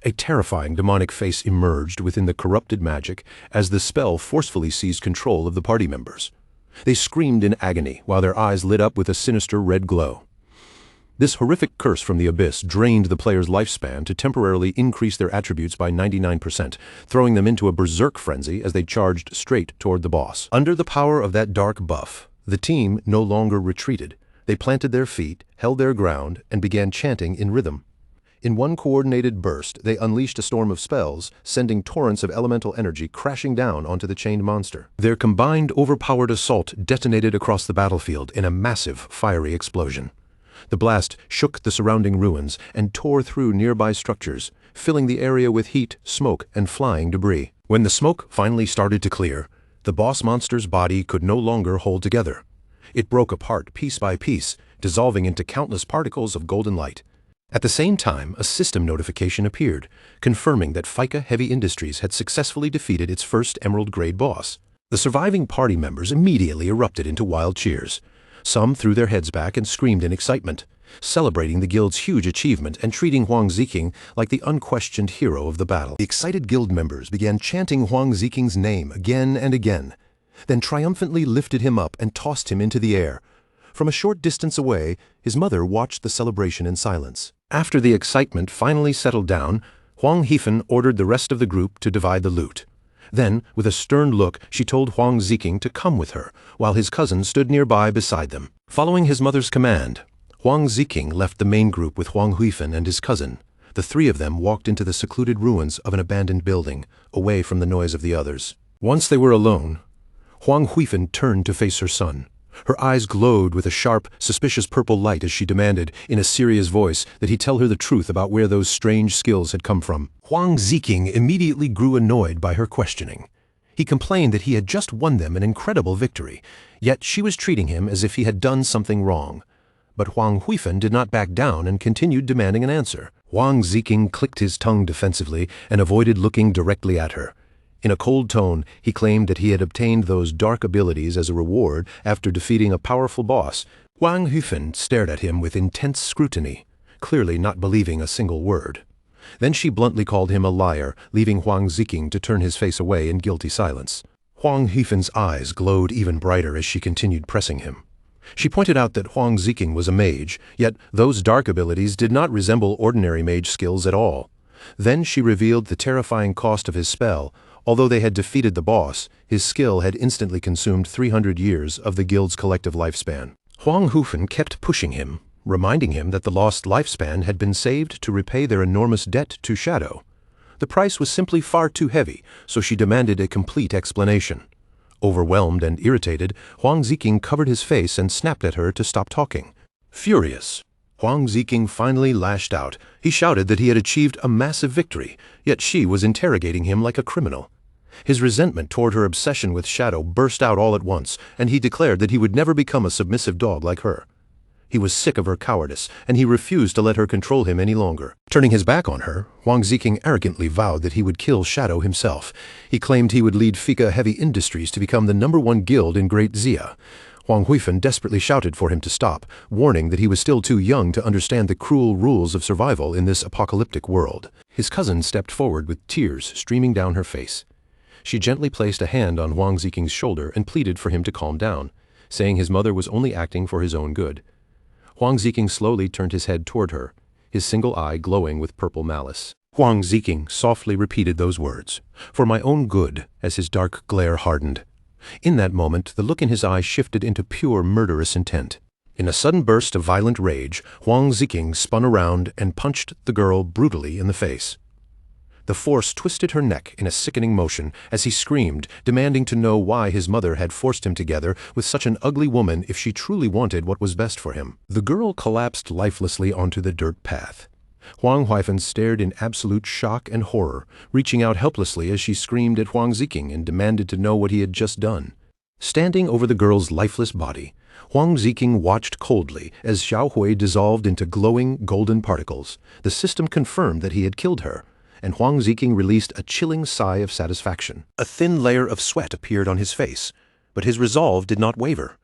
A terrifying demonic face emerged within the corrupted magic as the spell forcefully seized control of the party members. They screamed in agony while their eyes lit up with a sinister red glow. This horrific curse from the abyss drained the player's lifespan to temporarily increase their attributes by 99%, throwing them into a berserk frenzy as they charged straight toward the boss. Under the power of that dark buff, the team no longer retreated. They planted their feet, held their ground, and began chanting in rhythm. In one coordinated burst, they unleashed a storm of spells, sending torrents of elemental energy crashing down onto the chained monster. Their combined overpowered assault detonated across the battlefield in a massive, fiery explosion. The blast shook the surrounding ruins and tore through nearby structures, filling the area with heat, smoke, and flying debris. When the smoke finally started to clear, the boss monster's body could no longer hold together. It broke apart piece by piece, dissolving into countless particles of golden light. At the same time, a system notification appeared, confirming that FICA Heavy Industries had successfully defeated its first Emerald-grade boss. The surviving party members immediately erupted into wild cheers. Some threw their heads back and screamed in excitement, celebrating the guild's huge achievement and treating Huang Ziqing like the unquestioned hero of the battle. The excited guild members began chanting Huang Ziqing's name again and again, then triumphantly lifted him up and tossed him into the air. From a short distance away, his mother watched the celebration in silence. After the excitement finally settled down, Huang Heifan ordered the rest of the group to divide the loot. Then, with a stern look, she told Huang Ziqing to come with her, while his cousin stood nearby beside them. Following his mother's command, Huang Ziqing left the main group with Huang Heifan and his cousin. The three of them walked into the secluded ruins of an abandoned building, away from the noise of the others. Once they were alone, Huang Heifan turned to face her son. Her eyes glowed with a sharp, suspicious purple light as she demanded, in a serious voice, that he tell her the truth about where those strange skills had come from. Huang Ziqing immediately grew annoyed by her questioning. He complained that he had just won them an incredible victory, yet she was treating him as if he had done something wrong. But Huang Heifan did not back down and continued demanding an answer. Huang Ziqing clicked his tongue defensively and avoided looking directly at her. In a cold tone, he claimed that he had obtained those dark abilities as a reward after defeating a powerful boss. Huang Heifan stared at him with intense scrutiny, clearly not believing a single word. Then she bluntly called him a liar, leaving Huang Ziqing to turn his face away in guilty silence. Huang Heifan's eyes glowed even brighter as she continued pressing him. She pointed out that Huang Ziqing was a mage, yet those dark abilities did not resemble ordinary mage skills at all. Then she revealed the terrifying cost of his spell. Although they had defeated the boss, his skill had instantly consumed 300 years of the guild's collective lifespan. Huang Heifan kept pushing him, reminding him that the lost lifespan had been saved to repay their enormous debt to Shadow. The price was simply far too heavy, so she demanded a complete explanation. Overwhelmed and irritated, Huang Ziqing covered his face and snapped at her to stop talking. Furious, Huang Ziqing finally lashed out. He shouted that he had achieved a massive victory, yet she was interrogating him like a criminal. His resentment toward her obsession with Shadow burst out all at once, and he declared that he would never become a submissive dog like her. He was sick of her cowardice, and he refused to let her control him any longer. Turning his back on her, Huang Ziqing arrogantly vowed that he would kill Shadow himself. He claimed he would lead FICA Heavy Industries to become the #1 guild in Great Xia. Huang Heifan desperately shouted for him to stop, warning that he was still too young to understand the cruel rules of survival in this apocalyptic world. His cousin stepped forward with tears streaming down her face. She gently placed a hand on Huang Ziqing's shoulder and pleaded for him to calm down, saying his mother was only acting for his own good. Huang Ziqing slowly turned his head toward her, his single eye glowing with purple malice. Huang Ziqing softly repeated those words, "For my own good," as his dark glare hardened. In that moment, the look in his eyes shifted into pure murderous intent. In a sudden burst of violent rage, Huang Ziqing spun around and punched the girl brutally in the face. The force twisted her neck in a sickening motion as he screamed, demanding to know why his mother had forced him together with such an ugly woman if she truly wanted what was best for him. The girl collapsed lifelessly onto the dirt path. Huang Heifan stared in absolute shock and horror, reaching out helplessly as she screamed at Huang Ziqing and demanded to know what he had just done. Standing over the girl's lifeless body, Huang Ziqing watched coldly as Xiao Hui dissolved into glowing golden particles. The system confirmed that he had killed her, and Huang Ziqing released a chilling sigh of satisfaction. A thin layer of sweat appeared on his face, but his resolve did not waver.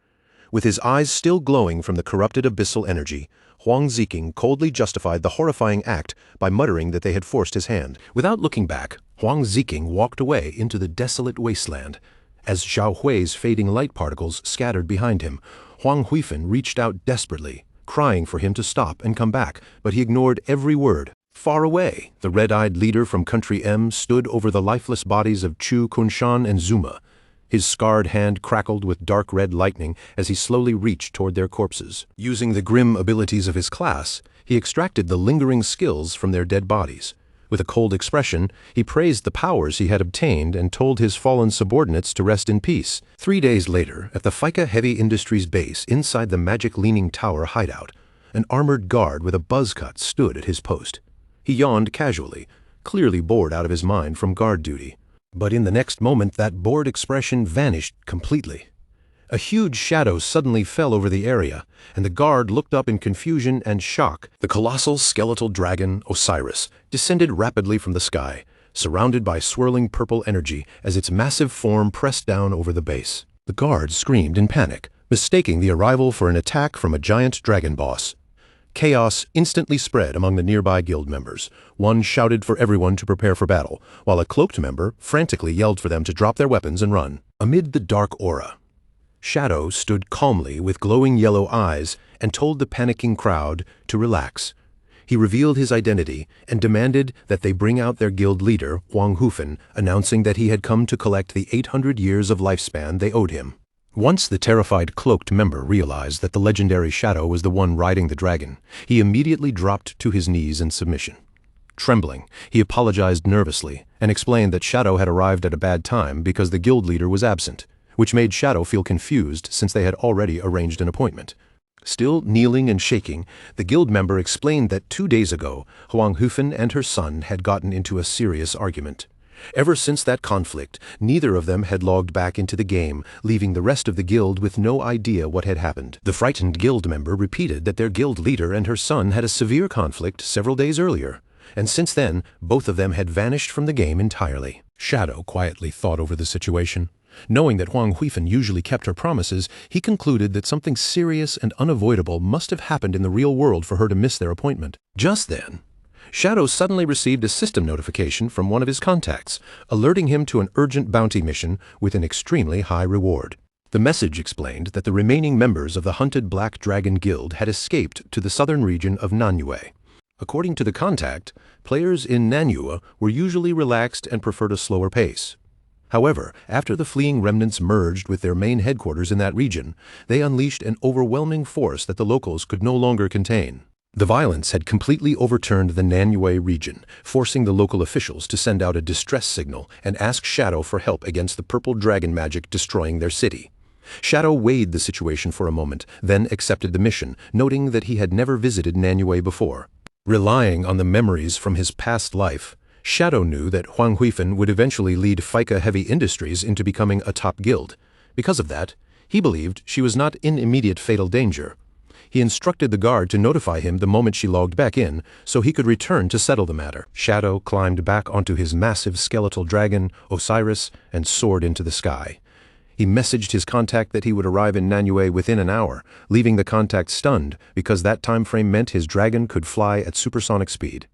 With his eyes still glowing from the corrupted abyssal energy, Huang Ziqing coldly justified the horrifying act by muttering that they had forced his hand. Without looking back, Huang Ziqing walked away into the desolate wasteland. As Xiao Hui's fading light particles scattered behind him, Huang Heifan reached out desperately, crying for him to stop and come back, but he ignored every word. Far away, the red-eyed leader from Country M stood over the lifeless bodies of Chu, Kunshan, and Zuma. His scarred hand crackled with dark red lightning as he slowly reached toward their corpses. Using the grim abilities of his class, he extracted the lingering skills from their dead bodies. With a cold expression, he praised the powers he had obtained and told his fallen subordinates to rest in peace. 3 days later, at the FICA Heavy Industries base inside the Magic Leaning Tower hideout, an armored guard with a buzz cut stood at his post. He yawned casually, clearly bored out of his mind from guard duty. But in the next moment, that bored expression vanished completely. A huge shadow suddenly fell over the area, and the guard looked up in confusion and shock. The colossal skeletal dragon, Osiris, descended rapidly from the sky, surrounded by swirling purple energy as its massive form pressed down over the base. The guard screamed in panic, mistaking the arrival for an attack from a giant dragon boss. Chaos instantly spread among the nearby guild members. One shouted for everyone to prepare for battle, while a cloaked member frantically yelled for them to drop their weapons and run. Amid the dark aura, Shadow stood calmly with glowing yellow eyes and told the panicking crowd to relax. He revealed his identity and demanded that they bring out their guild leader, Huang Hufen, announcing that he had come to collect the 800 years of lifespan they owed him. Once the terrified cloaked member realized that the legendary Shadow was the one riding the dragon, he immediately dropped to his knees in submission. Trembling, he apologized nervously and explained that Shadow had arrived at a bad time because the guild leader was absent, which made Shadow feel confused since they had already arranged an appointment. Still kneeling and shaking, the guild member explained that 2 days ago, Huang Hufen and her son had gotten into a serious argument. Ever since that conflict, neither of them had logged back into the game, leaving the rest of the guild with no idea what had happened. The frightened guild member repeated that their guild leader and her son had a severe conflict several days earlier, and since then, both of them had vanished from the game entirely. Shadow quietly thought over the situation. Knowing that Huang Hufen usually kept her promises, he concluded that something serious and unavoidable must have happened in the real world for her to miss their appointment. Just then, Shadow suddenly received a system notification from one of his contacts, alerting him to an urgent bounty mission with an extremely high reward. The message explained that the remaining members of the hunted Black Dragon Guild had escaped to the southern region of Nanyue. According to the contact, players in Nanyue were usually relaxed and preferred a slower pace. However, after the fleeing remnants merged with their main headquarters in that region, they unleashed an overwhelming force that the locals could no longer contain. The violence had completely overturned the Nanyue region, forcing the local officials to send out a distress signal and ask Shadow for help against the purple dragon magic destroying their city. Shadow weighed the situation for a moment, then accepted the mission, noting that he had never visited Nanyue before. Relying on the memories from his past life, Shadow knew that Huang Hufen would eventually lead FICA Heavy Industries into becoming a top guild. Because of that, he believed she was not in immediate fatal danger. He instructed the guard to notify him the moment she logged back in, so he could return to settle the matter. Shadow climbed back onto his massive skeletal dragon, Osiris, and soared into the sky. He messaged his contact that he would arrive in Nanyue within an hour, leaving the contact stunned because that time frame meant his dragon could fly at supersonic speed.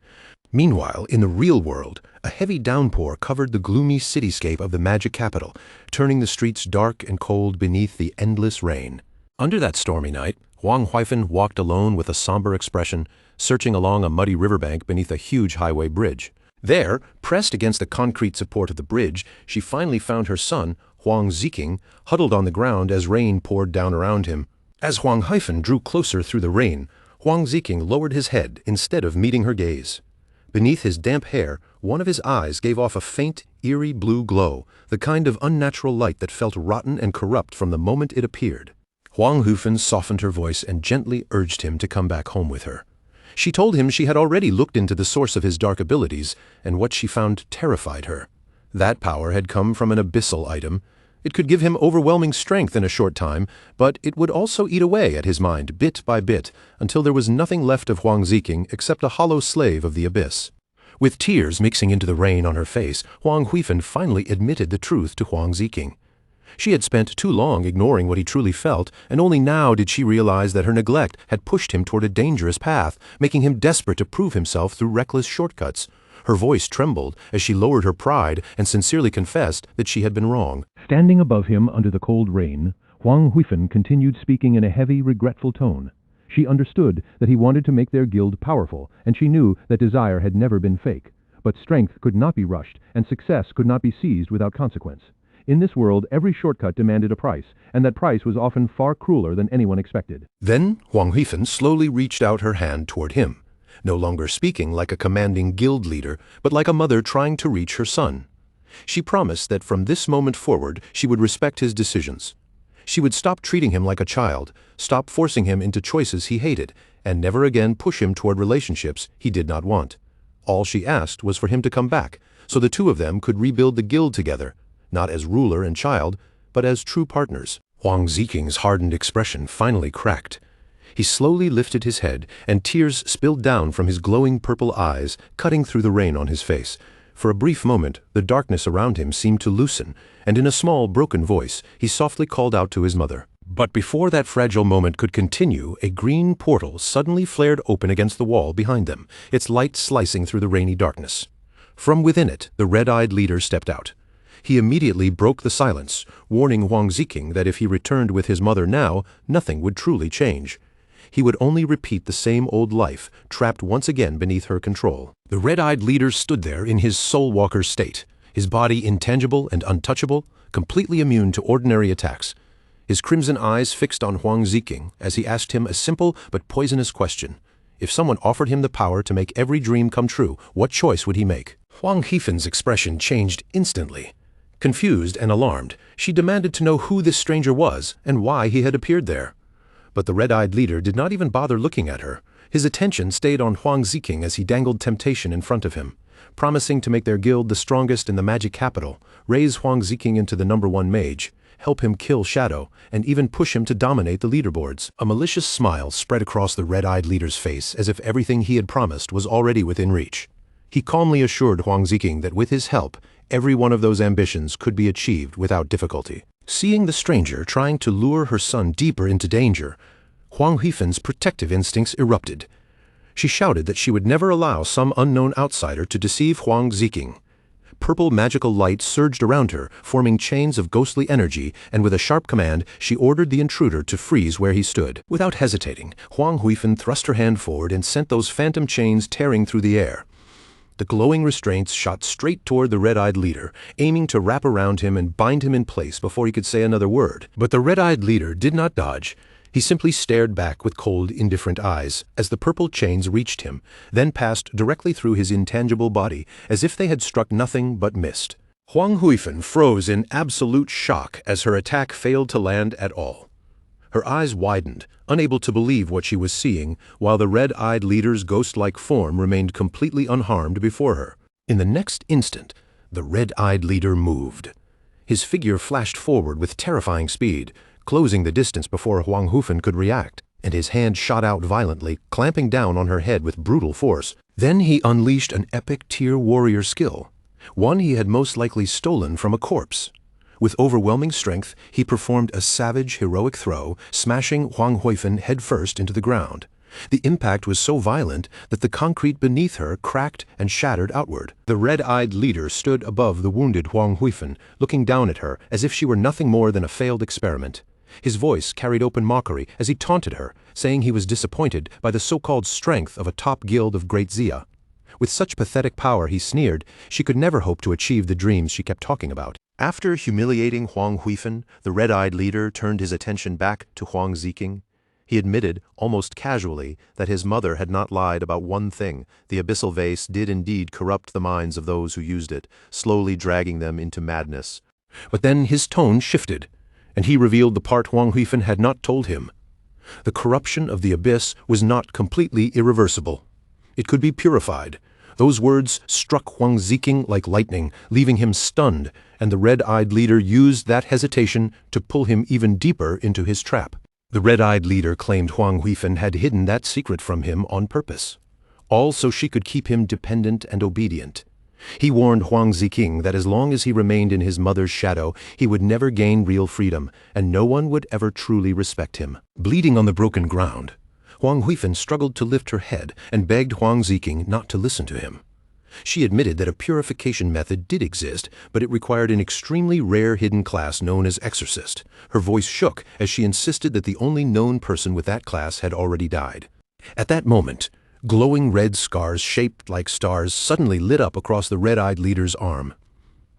Meanwhile, in the real world, a heavy downpour covered the gloomy cityscape of the magic capital, turning the streets dark and cold beneath the endless rain. Under that stormy night, Huang Hufen walked alone with a somber expression, searching along a muddy riverbank beneath a huge highway bridge. There, pressed against the concrete support of the bridge, she finally found her son, Huang Ziqing, huddled on the ground as rain poured down around him. As Huang Hufen drew closer through the rain, Huang Ziqing lowered his head instead of meeting her gaze. Beneath his damp hair, one of his eyes gave off a faint, eerie blue glow, the kind of unnatural light that felt rotten and corrupt from the moment it appeared. Huang Hufen softened her voice and gently urged him to come back home with her. She told him she had already looked into the source of his dark abilities, and what she found terrified her. That power had come from an abyssal item. It could give him overwhelming strength in a short time, but it would also eat away at his mind bit by bit until there was nothing left of Huang Ziqing except a hollow slave of the abyss. With tears mixing into the rain on her face, Huang Hufen finally admitted the truth to Huang Ziqing. She had spent too long ignoring what he truly felt, and only now did she realize that her neglect had pushed him toward a dangerous path, making him desperate to prove himself through reckless shortcuts. Her voice trembled as she lowered her pride and sincerely confessed that she had been wrong. Standing above him under the cold rain, Huang Hufen continued speaking in a heavy, regretful tone. She understood that he wanted to make their guild powerful, and she knew that desire had never been fake. But strength could not be rushed, and success could not be seized without consequence. In this world, every shortcut demanded a price, and that price was often far crueler than anyone expected. Then Huang Huifen slowly reached out her hand toward him, no longer speaking like a commanding guild leader, but like a mother trying to reach her son. She promised that from this moment forward she would respect his decisions. She would stop treating him like a child, stop forcing him into choices he hated, and never again push him toward relationships he did not want. All she asked was for him to come back, so the two of them could rebuild the guild together, not as ruler and child, but as true partners. Huang Ziking's hardened expression finally cracked. He slowly lifted his head, and tears spilled down from his glowing purple eyes, cutting through the rain on his face. For a brief moment, the darkness around him seemed to loosen, and in a small, broken voice, he softly called out to his mother. But before that fragile moment could continue, a green portal suddenly flared open against the wall behind them, its light slicing through the rainy darkness. From within it, the red-eyed leader stepped out. He immediately broke the silence, warning Huang Ziking that if he returned with his mother now, nothing would truly change. He would only repeat the same old life, trapped once again beneath her control. The red-eyed leader stood there in his soul-walker state, his body intangible and untouchable, completely immune to ordinary attacks. His crimson eyes fixed on Huang Ziking as he asked him a simple but poisonous question. If someone offered him the power to make every dream come true, what choice would he make? Huang Huifen's expression changed instantly. Confused and alarmed, she demanded to know who this stranger was and why he had appeared there. But the red-eyed leader did not even bother looking at her. His attention stayed on Huang Ziking as he dangled temptation in front of him, promising to make their guild the strongest in the magic capital, raise Huang Ziking into the #1 mage, help him kill Shadow, and even push him to dominate the leaderboards. A malicious smile spread across the red-eyed leader's face as if everything he had promised was already within reach. He calmly assured Huang Ziking that with his help, every one of those ambitions could be achieved without difficulty. Seeing the stranger trying to lure her son deeper into danger, Huang Huifen's protective instincts erupted. She shouted that she would never allow some unknown outsider to deceive Huang Ziking. Purple magical light surged around her, forming chains of ghostly energy, and with a sharp command, she ordered the intruder to freeze where he stood. Without hesitating, Huang Huifen thrust her hand forward and sent those phantom chains tearing through the air. The glowing restraints shot straight toward the red-eyed leader, aiming to wrap around him and bind him in place before he could say another word. But the red-eyed leader did not dodge. He simply stared back with cold, indifferent eyes as the purple chains reached him, then passed directly through his intangible body, as if they had struck nothing but mist. Huang Huifen froze in absolute shock as her attack failed to land at all. Her eyes widened, unable to believe what she was seeing, while the red-eyed leader's ghost-like form remained completely unharmed before her. In the next instant, the red-eyed leader moved. His figure flashed forward with terrifying speed, closing the distance before Huang Huifen could react, and his hand shot out violently, clamping down on her head with brutal force. Then he unleashed an epic tier warrior skill, one he had most likely stolen from a corpse. With overwhelming strength, he performed a savage, heroic throw, smashing Huang Huifen headfirst into the ground. The impact was so violent that the concrete beneath her cracked and shattered outward. The red-eyed leader stood above the wounded Huang Huifen, looking down at her as if she were nothing more than a failed experiment. His voice carried open mockery as he taunted her, saying he was disappointed by the so-called strength of a top guild of Great Xia. With such pathetic power, he sneered, she could never hope to achieve the dreams she kept talking about. After humiliating Huang Huifen, the red-eyed leader turned his attention back to Huang Ziking. He admitted, almost casually, that his mother had not lied about one thing. The abyssal vase did indeed corrupt the minds of those who used it, slowly dragging them into madness. But then his tone shifted, and he revealed the part Huang Huifen had not told him. The corruption of the abyss was not completely irreversible. It could be purified. Those words struck Huang Ziking like lightning, leaving him stunned, and the red-eyed leader used that hesitation to pull him even deeper into his trap. The red-eyed leader claimed Huang Huifen had hidden that secret from him on purpose, all so she could keep him dependent and obedient. He warned Huang Ziking that as long as he remained in his mother's shadow, he would never gain real freedom, and no one would ever truly respect him. Bleeding on the broken ground, Huang Huifen struggled to lift her head and begged Huang Ziking not to listen to him. She admitted that a purification method did exist, but it required an extremely rare hidden class known as Exorcist. Her voice shook as she insisted that the only known person with that class had already died. At that moment, glowing red scars shaped like stars suddenly lit up across the red-eyed leader's arm.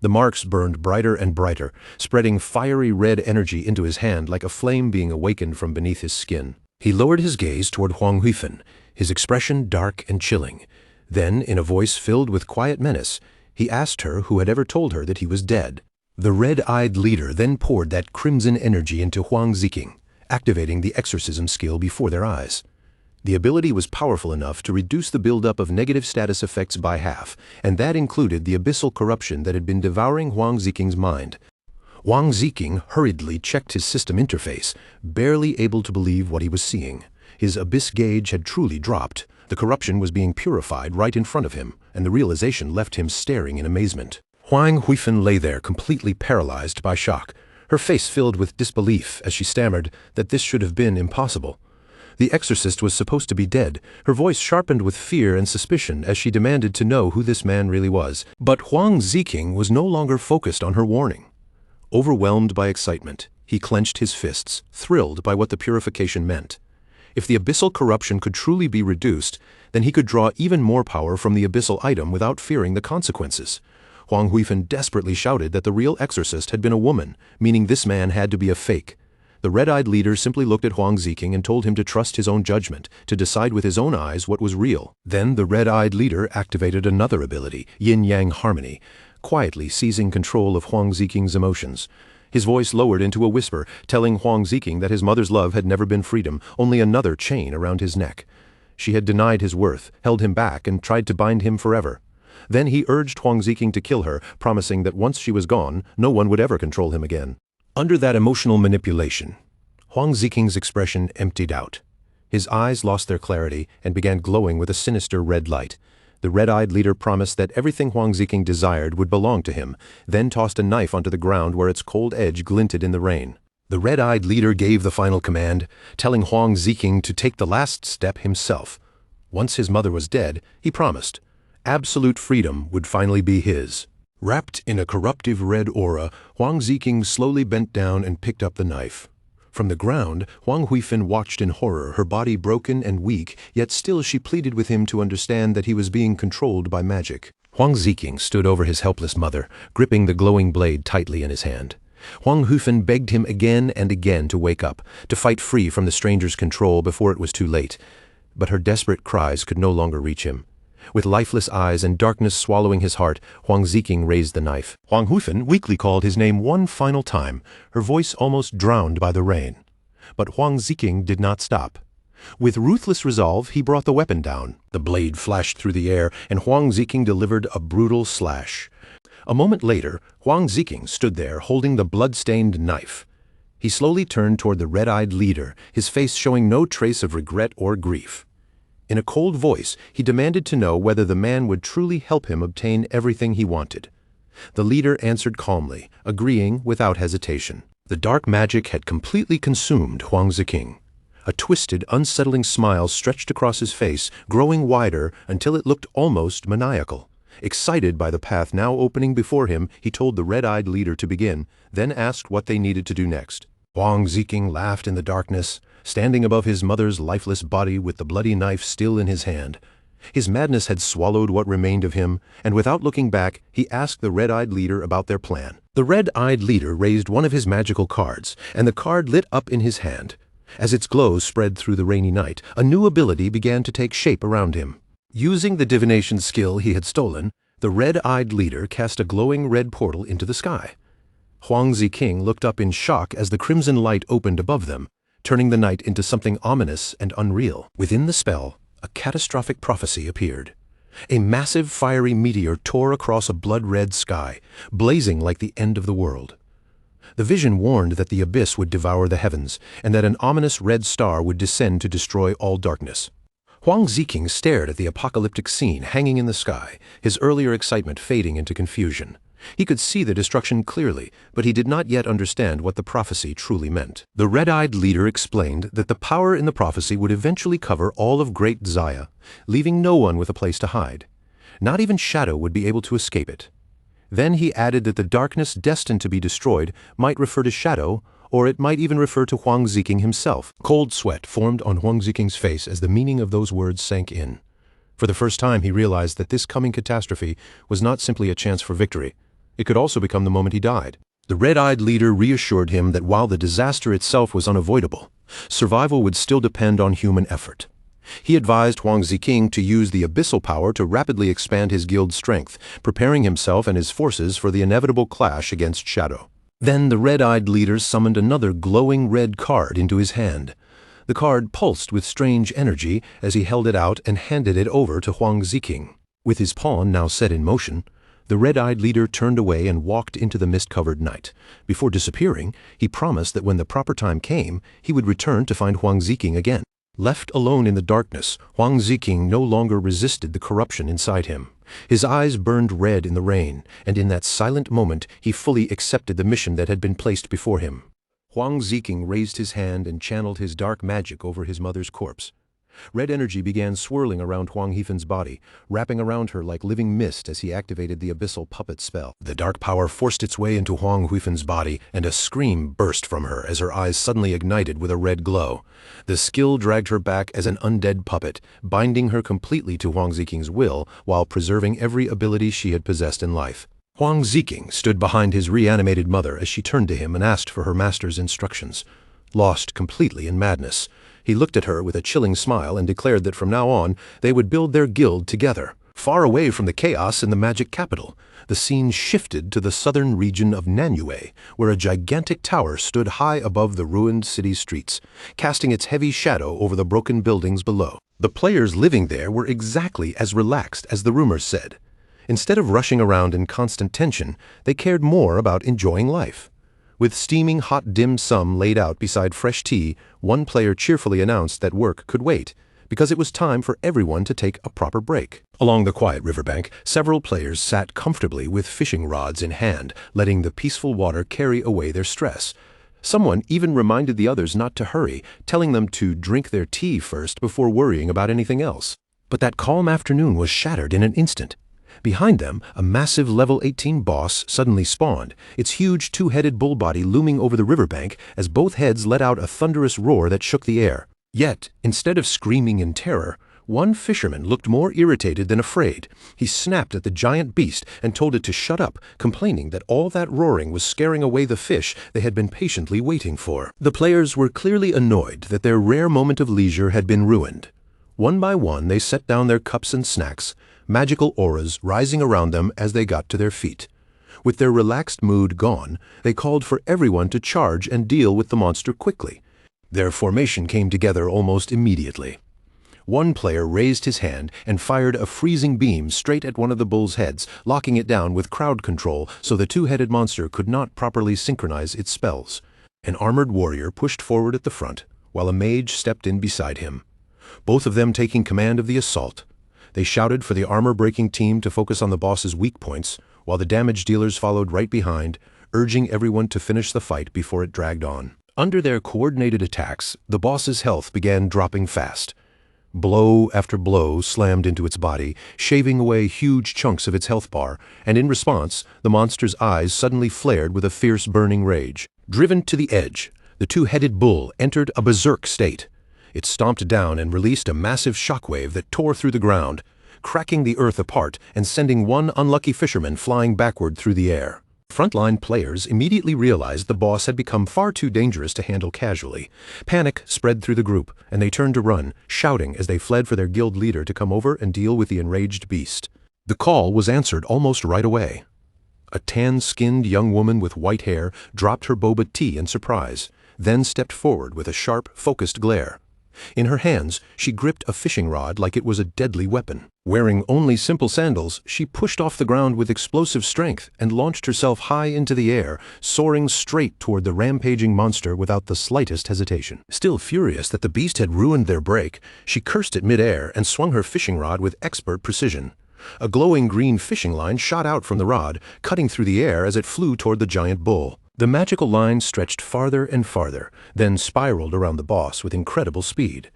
The marks burned brighter and brighter, spreading fiery red energy into his hand like a flame being awakened from beneath his skin. He lowered his gaze toward Huang Huifeng, his expression dark and chilling. Then, in a voice filled with quiet menace, he asked her who had ever told her that he was dead. The red-eyed leader then poured that crimson energy into Huang Ziking, activating the exorcism skill before their eyes. The ability was powerful enough to reduce the buildup of negative status effects by half, and that included the abyssal corruption that had been devouring Huang Ziking's mind. Huang Ziking hurriedly checked his system interface, barely able to believe what he was seeing. His abyss gauge had truly dropped. The corruption was being purified right in front of him, and the realization left him staring in amazement. Huang Huifeng lay there completely paralyzed by shock, her face filled with disbelief as she stammered that this should have been impossible. The exorcist was supposed to be dead, her voice sharpened with fear and suspicion as she demanded to know who this man really was. But Huang Ziking was no longer focused on her warning. Overwhelmed by excitement, he clenched his fists, thrilled by what the purification meant. If the abyssal corruption could truly be reduced, then he could draw even more power from the abyssal item without fearing the consequences. Huang Huifeng desperately shouted that the real exorcist had been a woman, meaning this man had to be a fake. The red-eyed leader simply looked at Huang Ziking and told him to trust his own judgment, to decide with his own eyes what was real. Then the red-eyed leader activated another ability, Yin-Yang Harmony, quietly seizing control of Huang Ziking's emotions. His voice lowered into a whisper, telling Huang Ziking that his mother's love had never been freedom, only another chain around his neck. She had denied his worth, held him back, and tried to bind him forever. Then he urged Huang Ziking to kill her, promising that once she was gone, no one would ever control him again. Under that emotional manipulation, Huang Ziking's expression emptied out. His eyes lost their clarity and began glowing with a sinister red light. The red-eyed leader promised that everything Huang Ziking desired would belong to him, then tossed a knife onto the ground where its cold edge glinted in the rain. The red-eyed leader gave the final command, telling Huang Ziking to take the last step himself. Once his mother was dead, he promised, absolute freedom would finally be his. Wrapped in a corruptive red aura, Huang Ziking slowly bent down and picked up the knife. From the ground, Huang Huifeng watched in horror, her body broken and weak, yet still she pleaded with him to understand that he was being controlled by magic. Huang Ziking stood over his helpless mother, gripping the glowing blade tightly in his hand. Huang Huifeng begged him again and again to wake up, to fight free from the stranger's control before it was too late. But her desperate cries could no longer reach him. With lifeless eyes and darkness swallowing his heart, Huang Ziking raised the knife. Huang Huifeng weakly called his name one final time, her voice almost drowned by the rain. But Huang Ziking did not stop. With ruthless resolve, he brought the weapon down. The blade flashed through the air, and Huang Ziking delivered a brutal slash. A moment later, Huang Ziking stood there holding the blood-stained knife. He slowly turned toward the red-eyed leader, his face showing no trace of regret or grief. In a cold voice, he demanded to know whether the man would truly help him obtain everything he wanted. The leader answered calmly, agreeing without hesitation. The dark magic had completely consumed Huang Ziking. A twisted, unsettling smile stretched across his face, growing wider until it looked almost maniacal. Excited by the path now opening before him, he told the red-eyed leader to begin, then asked what they needed to do next. Huang Ziking laughed in the darkness, standing above his mother's lifeless body with the bloody knife still in his hand. His madness had swallowed what remained of him, and without looking back, he asked the red-eyed leader about their plan. The red-eyed leader raised one of his magical cards, and the card lit up in his hand. As its glow spread through the rainy night, a new ability began to take shape around him. Using the divination skill he had stolen, the red-eyed leader cast a glowing red portal into the sky. Huang Ziking looked up in shock as the crimson light opened above them, turning the night into something ominous and unreal. Within the spell, a catastrophic prophecy appeared. A massive fiery meteor tore across a blood-red sky, blazing like the end of the world. The vision warned that the abyss would devour the heavens, and that an ominous red star would descend to destroy all darkness. Huang Ziking stared at the apocalyptic scene hanging in the sky, his earlier excitement fading into confusion. He could see the destruction clearly, but he did not yet understand what the prophecy truly meant. The red-eyed leader explained that the power in the prophecy would eventually cover all of Great Xia, leaving no one with a place to hide. Not even Shadow would be able to escape it. Then he added that the darkness destined to be destroyed might refer to Shadow, or it might even refer to Huang Ziqing himself. Cold sweat formed on Huang Ziqing's face as the meaning of those words sank in. For the first time he realized that this coming catastrophe was not simply a chance for victory. It could also become the moment he died. The red-eyed leader reassured him that while the disaster itself was unavoidable, survival would still depend on human effort. He advised Huang Ziqing to use the abyssal power to rapidly expand his guild's strength, preparing himself and his forces for the inevitable clash against Shadow. Then the red-eyed leader summoned another glowing red card into his hand. The card pulsed with strange energy as he held it out and handed it over to Huang Ziqing. With his pawn now set in motion, the red-eyed leader turned away and walked into the mist-covered night. Before disappearing, he promised that when the proper time came, he would return to find Huang Ziqing again. Left alone in the darkness, Huang Ziqing no longer resisted the corruption inside him. His eyes burned red in the rain, and in that silent moment he fully accepted the mission that had been placed before him. Huang Ziqing raised his hand and channeled his dark magic over his mother's corpse. Red energy began swirling around Huang Hefen's body, wrapping around her like living mist as he activated the abyssal puppet spell. The dark power forced its way into Huang Hefen's body, and a scream burst from her as her eyes suddenly ignited with a red glow. The skill dragged her back as an undead puppet, binding her completely to Huang Ziqing's will while preserving every ability she had possessed in life. Huang Ziqing stood behind his reanimated mother as she turned to him and asked for her master's instructions. Lost completely in madness, he looked at her with a chilling smile and declared that from now on they would build their guild together. Far away from the chaos in the magic capital, the scene shifted to the southern region of Nanyue, where a gigantic tower stood high above the ruined city streets, casting its heavy shadow over the broken buildings below. The players living there were exactly as relaxed as the rumors said. Instead of rushing around in constant tension, they cared more about enjoying life. With steaming hot dim sum laid out beside fresh tea, one player cheerfully announced that work could wait, because it was time for everyone to take a proper break. Along the quiet riverbank, several players sat comfortably with fishing rods in hand, letting the peaceful water carry away their stress. Someone even reminded the others not to hurry, telling them to drink their tea first before worrying about anything else. But that calm afternoon was shattered in an instant. Behind them, a massive level 18 boss suddenly spawned, its huge two-headed bull body looming over the riverbank as both heads let out a thunderous roar that shook the air. Yet, instead of screaming in terror, one fisherman looked more irritated than afraid. He snapped at the giant beast and told it to shut up, complaining that all that roaring was scaring away the fish they had been patiently waiting for. The players were clearly annoyed that their rare moment of leisure had been ruined. One by one they set down their cups and snacks, magical auras rising around them as they got to their feet. With their relaxed mood gone, they called for everyone to charge and deal with the monster quickly. Their formation came together almost immediately. One player raised his hand and fired a freezing beam straight at one of the bull's heads, locking it down with crowd control so the two-headed monster could not properly synchronize its spells. An armored warrior pushed forward at the front, while a mage stepped in beside him, both of them taking command of the assault. They shouted for the armor-breaking team to focus on the boss's weak points, while the damage dealers followed right behind, urging everyone to finish the fight before it dragged on. Under their coordinated attacks, the boss's health began dropping fast. Blow after blow slammed into its body, shaving away huge chunks of its health bar, and in response, the monster's eyes suddenly flared with a fierce burning rage. Driven to the edge, the two-headed bull entered a berserk state. It stomped down and released a massive shockwave that tore through the ground, cracking the earth apart and sending one unlucky fisherman flying backward through the air. Frontline players immediately realized the boss had become far too dangerous to handle casually. Panic spread through the group, and they turned to run, shouting as they fled for their guild leader to come over and deal with the enraged beast. The call was answered almost right away. A tan-skinned young woman with white hair dropped her boba tea in surprise, then stepped forward with a sharp, focused glare. In her hands, she gripped a fishing rod like it was a deadly weapon. Wearing only simple sandals, she pushed off the ground with explosive strength and launched herself high into the air, soaring straight toward the rampaging monster without the slightest hesitation. Still furious that the beast had ruined their break, she cursed at mid-air and swung her fishing rod with expert precision. A glowing green fishing line shot out from the rod, cutting through the air as it flew toward the giant bull. The magical line stretched farther and farther, then spiraled around the boss with incredible speed.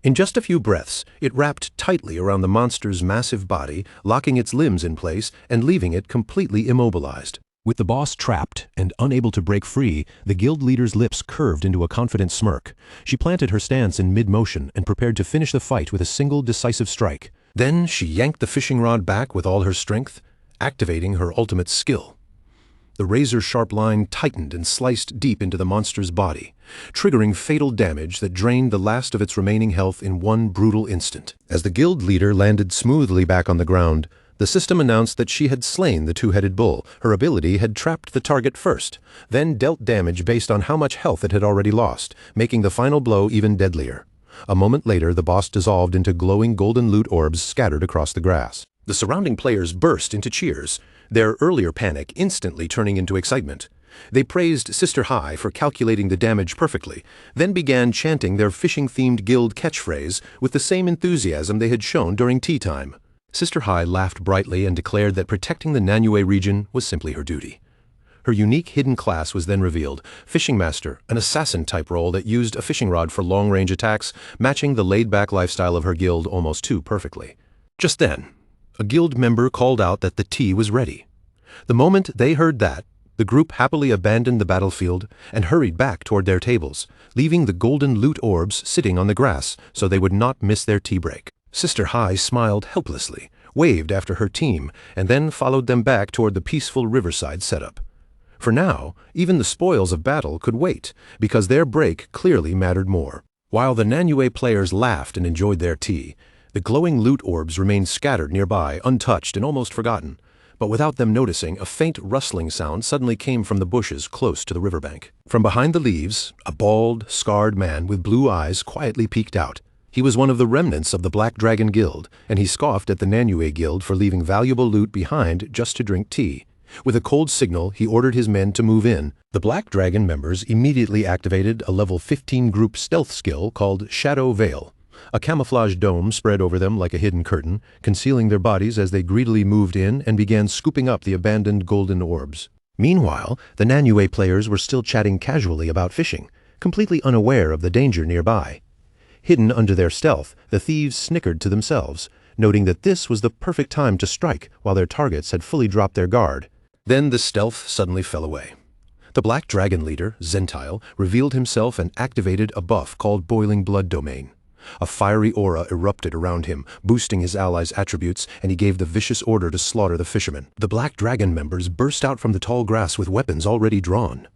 In just a few breaths, it wrapped tightly around the monster's massive body, locking its limbs in place and leaving it completely immobilized. With the boss trapped and unable to break free, the guild leader's lips curved into a confident smirk. She planted her stance in mid-motion and prepared to finish the fight with a single decisive strike. Then she yanked the fishing rod back with all her strength, activating her ultimate skill. The razor-sharp line tightened and sliced deep into the monster's body, triggering fatal damage that drained the last of its remaining health in one brutal instant. As the guild leader landed smoothly back on the ground, the system announced that she had slain the two-headed bull. Her ability had trapped the target first, then dealt damage based on how much health it had already lost, making the final blow even deadlier. A moment later, the boss dissolved into glowing golden loot orbs scattered across the grass. The surrounding players burst into cheers, their earlier panic instantly turning into excitement. They praised Sister Hai for calculating the damage perfectly, then began chanting their fishing-themed guild catchphrase with the same enthusiasm they had shown during tea time. Sister Hai laughed brightly and declared that protecting the Nanyue region was simply her duty. Her unique hidden class was then revealed, Fishing Master, an assassin-type role that used a fishing rod for long-range attacks, matching the laid-back lifestyle of her guild almost too perfectly. Just then, a guild member called out that the tea was ready. The moment they heard that, the group happily abandoned the battlefield and hurried back toward their tables, leaving the golden loot orbs sitting on the grass so they would not miss their tea break. Sister Hai smiled helplessly, waved after her team, and then followed them back toward the peaceful riverside setup. For now, even the spoils of battle could wait, because their break clearly mattered more. While the Nanyue players laughed and enjoyed their tea, the glowing loot orbs remained scattered nearby, untouched and almost forgotten. But without them noticing, a faint rustling sound suddenly came from the bushes close to the riverbank. From behind the leaves, a bald, scarred man with blue eyes quietly peeked out. He was one of the remnants of the Black Dragon Guild, and he scoffed at the Nanyue Guild for leaving valuable loot behind just to drink tea. With a cold signal, he ordered his men to move in. The Black Dragon members immediately activated a level 15 group stealth skill called Shadow Veil. A camouflage dome spread over them like a hidden curtain, concealing their bodies as they greedily moved in and began scooping up the abandoned golden orbs. Meanwhile, the Nanyue players were still chatting casually about fishing, completely unaware of the danger nearby. Hidden under their stealth, the thieves snickered to themselves, noting that this was the perfect time to strike while their targets had fully dropped their guard. Then the stealth suddenly fell away. The Black Dragon leader, Zentile, revealed himself and activated a buff called Boiling Blood Domain. A fiery aura erupted around him, boosting his allies' attributes, and he gave the vicious order to slaughter the fishermen. The Black Dragon members burst out from the tall grass with weapons already drawn.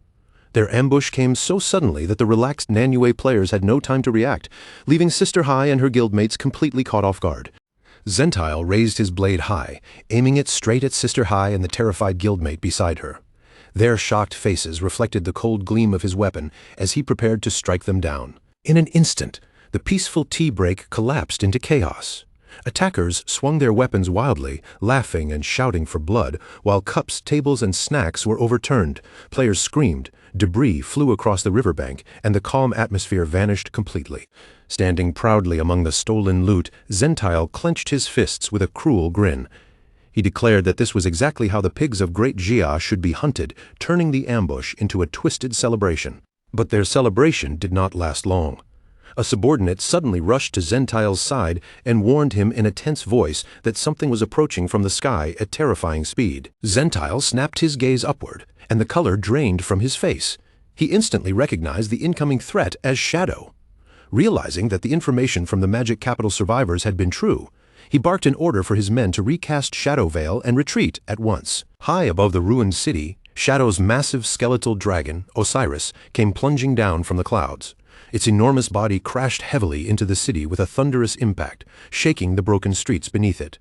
Their ambush came so suddenly that the relaxed Nanyue players had no time to react, leaving Sister Hai and her guildmates completely caught off guard. Zentile raised his blade high, aiming it straight at Sister Hai and the terrified guildmate beside her. Their shocked faces reflected the cold gleam of his weapon as he prepared to strike them down. In an instant, the peaceful tea break collapsed into chaos. Attackers swung their weapons wildly, laughing and shouting for blood, while cups, tables, and snacks were overturned. Players screamed, debris flew across the riverbank, and the calm atmosphere vanished completely. Standing proudly among the stolen loot, Zentile clenched his fists with a cruel grin. He declared that this was exactly how the pigs of Great Jia should be hunted, turning the ambush into a twisted celebration. But their celebration did not last long. A subordinate suddenly rushed to Zentile's side and warned him in a tense voice that something was approaching from the sky at terrifying speed. Zentile snapped his gaze upward, and the color drained from his face. He instantly recognized the incoming threat as Shadow. Realizing that the information from the Magic Capital survivors had been true, he barked an order for his men to recast Shadow Veil and retreat at once. High above the ruined city, Shadow's massive skeletal dragon, Osiris, came plunging down from the clouds. Its enormous body crashed heavily into the city with a thunderous impact, shaking the broken streets beneath it.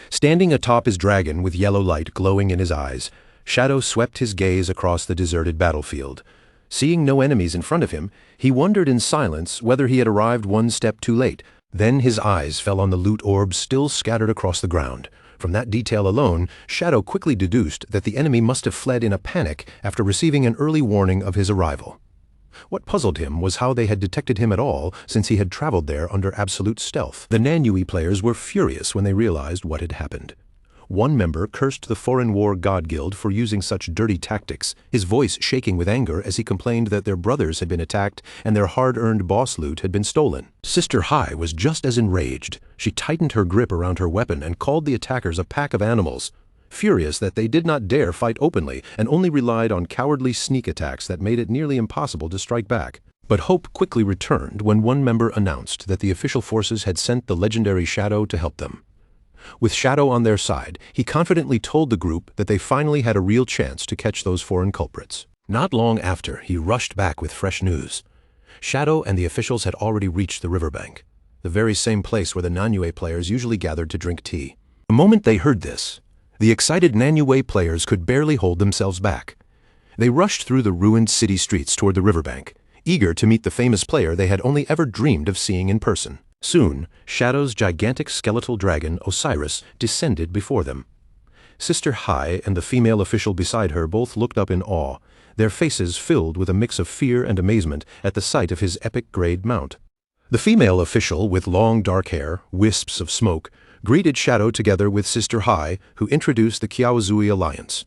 Standing atop his dragon with yellow light glowing in his eyes, Shadow swept his gaze across the deserted battlefield. Seeing no enemies in front of him, he wondered in silence whether he had arrived one step too late. Then his eyes fell on the loot orbs still scattered across the ground. From that detail alone, Shadow quickly deduced that the enemy must have fled in a panic after receiving an early warning of his arrival. What puzzled him was how they had detected him at all, since he had traveled there under absolute stealth. The Nanyue players were furious when they realized what had happened. One member cursed the Foreign War God Guild for using such dirty tactics, his voice shaking with anger as he complained that their brothers had been attacked and their hard-earned boss loot had been stolen. Sister Hai was just as enraged. She tightened her grip around her weapon and called the attackers a pack of animals, furious that they did not dare fight openly and only relied on cowardly sneak attacks that made it nearly impossible to strike back. But hope quickly returned when one member announced that the official forces had sent the legendary Shadow to help them. With Shadow on their side, he confidently told the group that they finally had a real chance to catch those foreign culprits. Not long after, he rushed back with fresh news. Shadow and the officials had already reached the riverbank, the very same place where the Nanyue players usually gathered to drink tea. The moment they heard this, the excited Nanyue players could barely hold themselves back. They rushed through the ruined city streets toward the riverbank, eager to meet the famous player they had only ever dreamed of seeing in person. Soon, Shadow's gigantic skeletal dragon, Osiris, descended before them. Sister Hai and the female official beside her both looked up in awe, their faces filled with a mix of fear and amazement at the sight of his epic-grade mount. The female official, with long dark hair, wisps of smoke, greeted Shadow together with Sister Hai, who introduced the Kiaozui Alliance.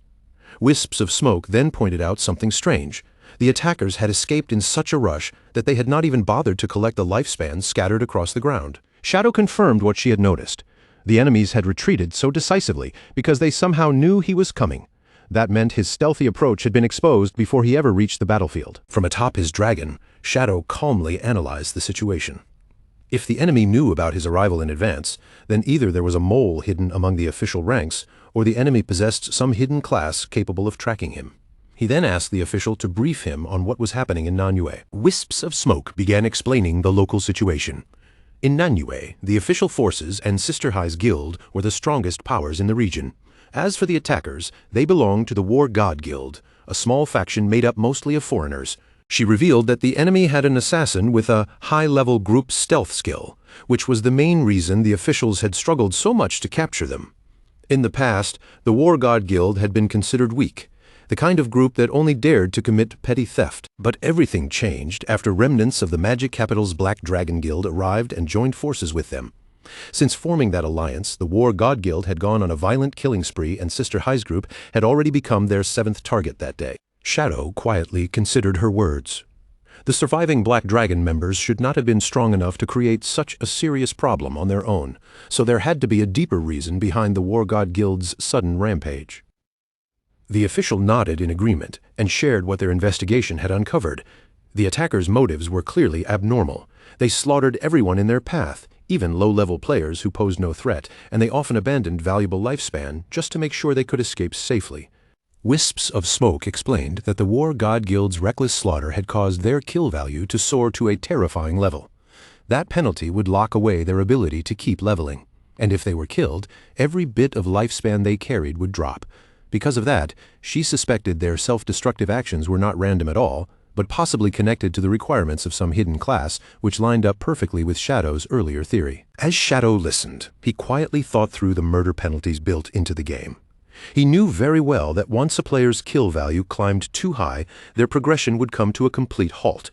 Wisps of Smoke then pointed out something strange. The attackers had escaped in such a rush that they had not even bothered to collect the lifespans scattered across the ground. Shadow confirmed what she had noticed. The enemies had retreated so decisively because they somehow knew he was coming. That meant his stealthy approach had been exposed before he ever reached the battlefield. From atop his dragon, Shadow calmly analyzed the situation. If the enemy knew about his arrival in advance, then either there was a mole hidden among the official ranks, or the enemy possessed some hidden class capable of tracking him. He then asked the official to brief him on what was happening in Nanyue. Wisps of Smoke began explaining the local situation. In Nanyue, the official forces and Sister Hai's guild were the strongest powers in the region. As for the attackers, they belonged to the War God Guild, a small faction made up mostly of foreigners. She revealed that the enemy had an assassin with a high-level group stealth skill, which was the main reason the officials had struggled so much to capture them. In the past, the War God Guild had been considered weak, the kind of group that only dared to commit petty theft. But everything changed after remnants of the Magic Capital's Black Dragon Guild arrived and joined forces with them. Since forming that alliance, the War God Guild had gone on a violent killing spree, and Sister Hai's group had already become their 7th target that day. Shadow quietly considered her words. The surviving Black Dragon members should not have been strong enough to create such a serious problem on their own, so there had to be a deeper reason behind the War God Guild's sudden rampage. The official nodded in agreement and shared what their investigation had uncovered. The attackers' motives were clearly abnormal. They slaughtered everyone in their path, even low-level players who posed no threat, and they often abandoned valuable lifespan just to make sure they could escape safely. Wisps of Smoke explained that the War God Guild's reckless slaughter had caused their kill value to soar to a terrifying level. That penalty would lock away their ability to keep leveling, and if they were killed, every bit of lifespan they carried would drop. Because of that, she suspected their self-destructive actions were not random at all, but possibly connected to the requirements of some hidden class, which lined up perfectly with Shadow's earlier theory. As Shadow listened, he quietly thought through the murder penalties built into the game. He knew very well that once a player's kill value climbed too high, their progression would come to a complete halt.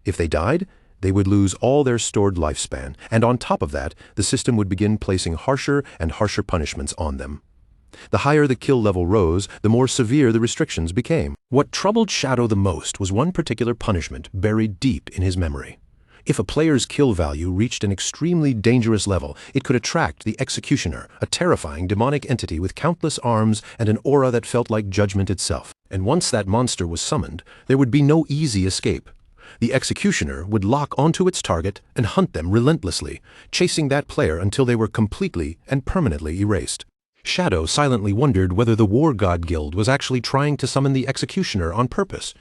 If they died, they would lose all their stored lifespan, and on top of that, the system would begin placing harsher and harsher punishments on them. The higher the kill level rose, the more severe the restrictions became. What troubled Shadow the most was one particular punishment buried deep in his memory. If a player's kill value reached an extremely dangerous level, it could attract the Executioner, a terrifying demonic entity with countless arms and an aura that felt like judgment itself. And once that monster was summoned, there would be no easy escape. The Executioner would lock onto its target and hunt them relentlessly, chasing that player until they were completely and permanently erased. Shadow silently wondered whether the War God Guild was actually trying to summon the Executioner on purpose.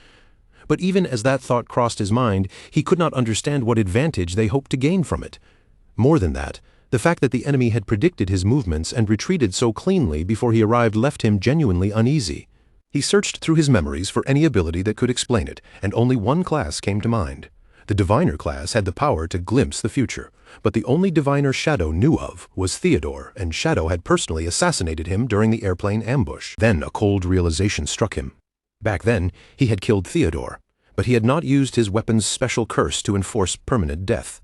But even as that thought crossed his mind, he could not understand what advantage they hoped to gain from it. More than that, the fact that the enemy had predicted his movements and retreated so cleanly before he arrived left him genuinely uneasy. He searched through his memories for any ability that could explain it, and only one class came to mind. The Diviner class had the power to glimpse the future, but the only Diviner Shadow knew of was Theodore, and Shadow had personally assassinated him during the airplane ambush. Then a cold realization struck him. Back then, he had killed Theodore, but he had not used his weapon's special curse to enforce permanent death.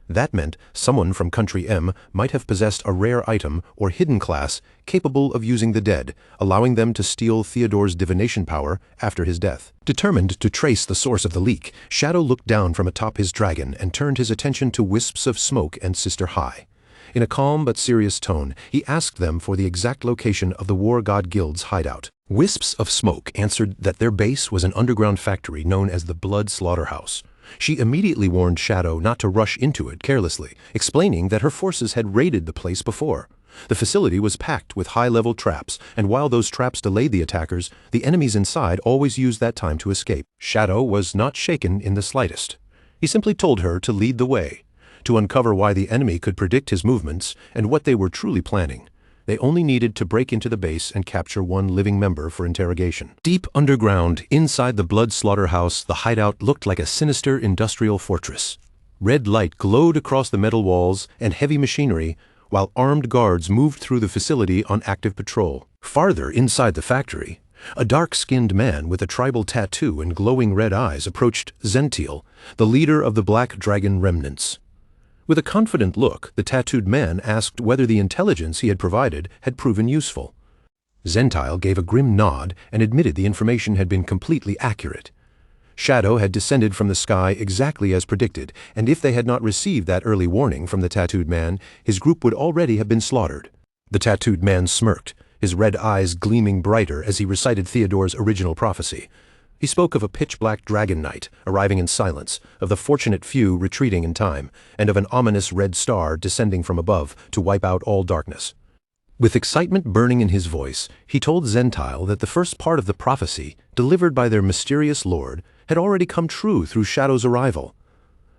That meant someone from Country M might have possessed a rare item or hidden class capable of using the dead, allowing them to steal Theodore's divination power after his death. Determined to trace the source of the leak, Shadow looked down from atop his dragon and turned his attention to Wisps of Smoke and Sister High. In a calm but serious tone, he asked them for the exact location of the War God Guild's hideout. Wisps of Smoke answered that their base was an underground factory known as the Blood Slaughterhouse. She immediately warned Shadow not to rush into it carelessly, explaining that her forces had raided the place before. The facility was packed with high-level traps, and while those traps delayed the attackers, the enemies inside always used that time to escape. Shadow was not shaken in the slightest. He simply told her to lead the way, to uncover why the enemy could predict his movements and what they were truly planning. They only needed to break into the base and capture one living member for interrogation. Deep underground, inside the Blood Slaughterhouse, the hideout looked like a sinister industrial fortress. Red light glowed across the metal walls and heavy machinery, while armed guards moved through the facility on active patrol. Farther inside the factory, a dark-skinned man with a tribal tattoo and glowing red eyes approached Zentiel, the leader of the Black Dragon Remnants. With a confident look, the tattooed man asked whether the intelligence he had provided had proven useful. Zentiel gave a grim nod and admitted the information had been completely accurate. Shadow had descended from the sky exactly as predicted, and if they had not received that early warning from the tattooed man, his group would already have been slaughtered. The tattooed man smirked, his red eyes gleaming brighter as he recited Theodore's original prophecy. He spoke of a pitch-black dragon knight arriving in silence, of the fortunate few retreating in time, and of an ominous red star descending from above to wipe out all darkness. With excitement burning in his voice, he told Zentiel that the first part of the prophecy, delivered by their mysterious lord, had already come true through Shadow's arrival.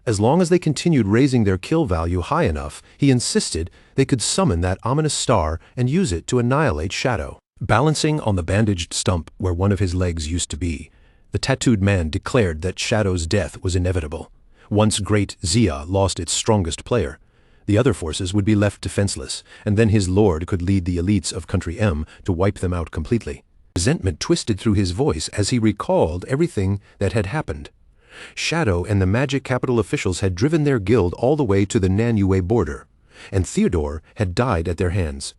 As long as they continued raising their kill value high enough, he insisted they could summon that ominous star and use it to annihilate Shadow. Balancing on the bandaged stump where one of his legs used to be, the tattooed man declared that Shadow's death was inevitable. Once Great Zia lost its strongest player, the other forces would be left defenseless, and then his lord could lead the elites of Country M to wipe them out completely. Resentment twisted through his voice as he recalled everything that had happened. Shadow and the Magic Capital officials had driven their guild all the way to the Nanyue border, and Theodore had died at their hands.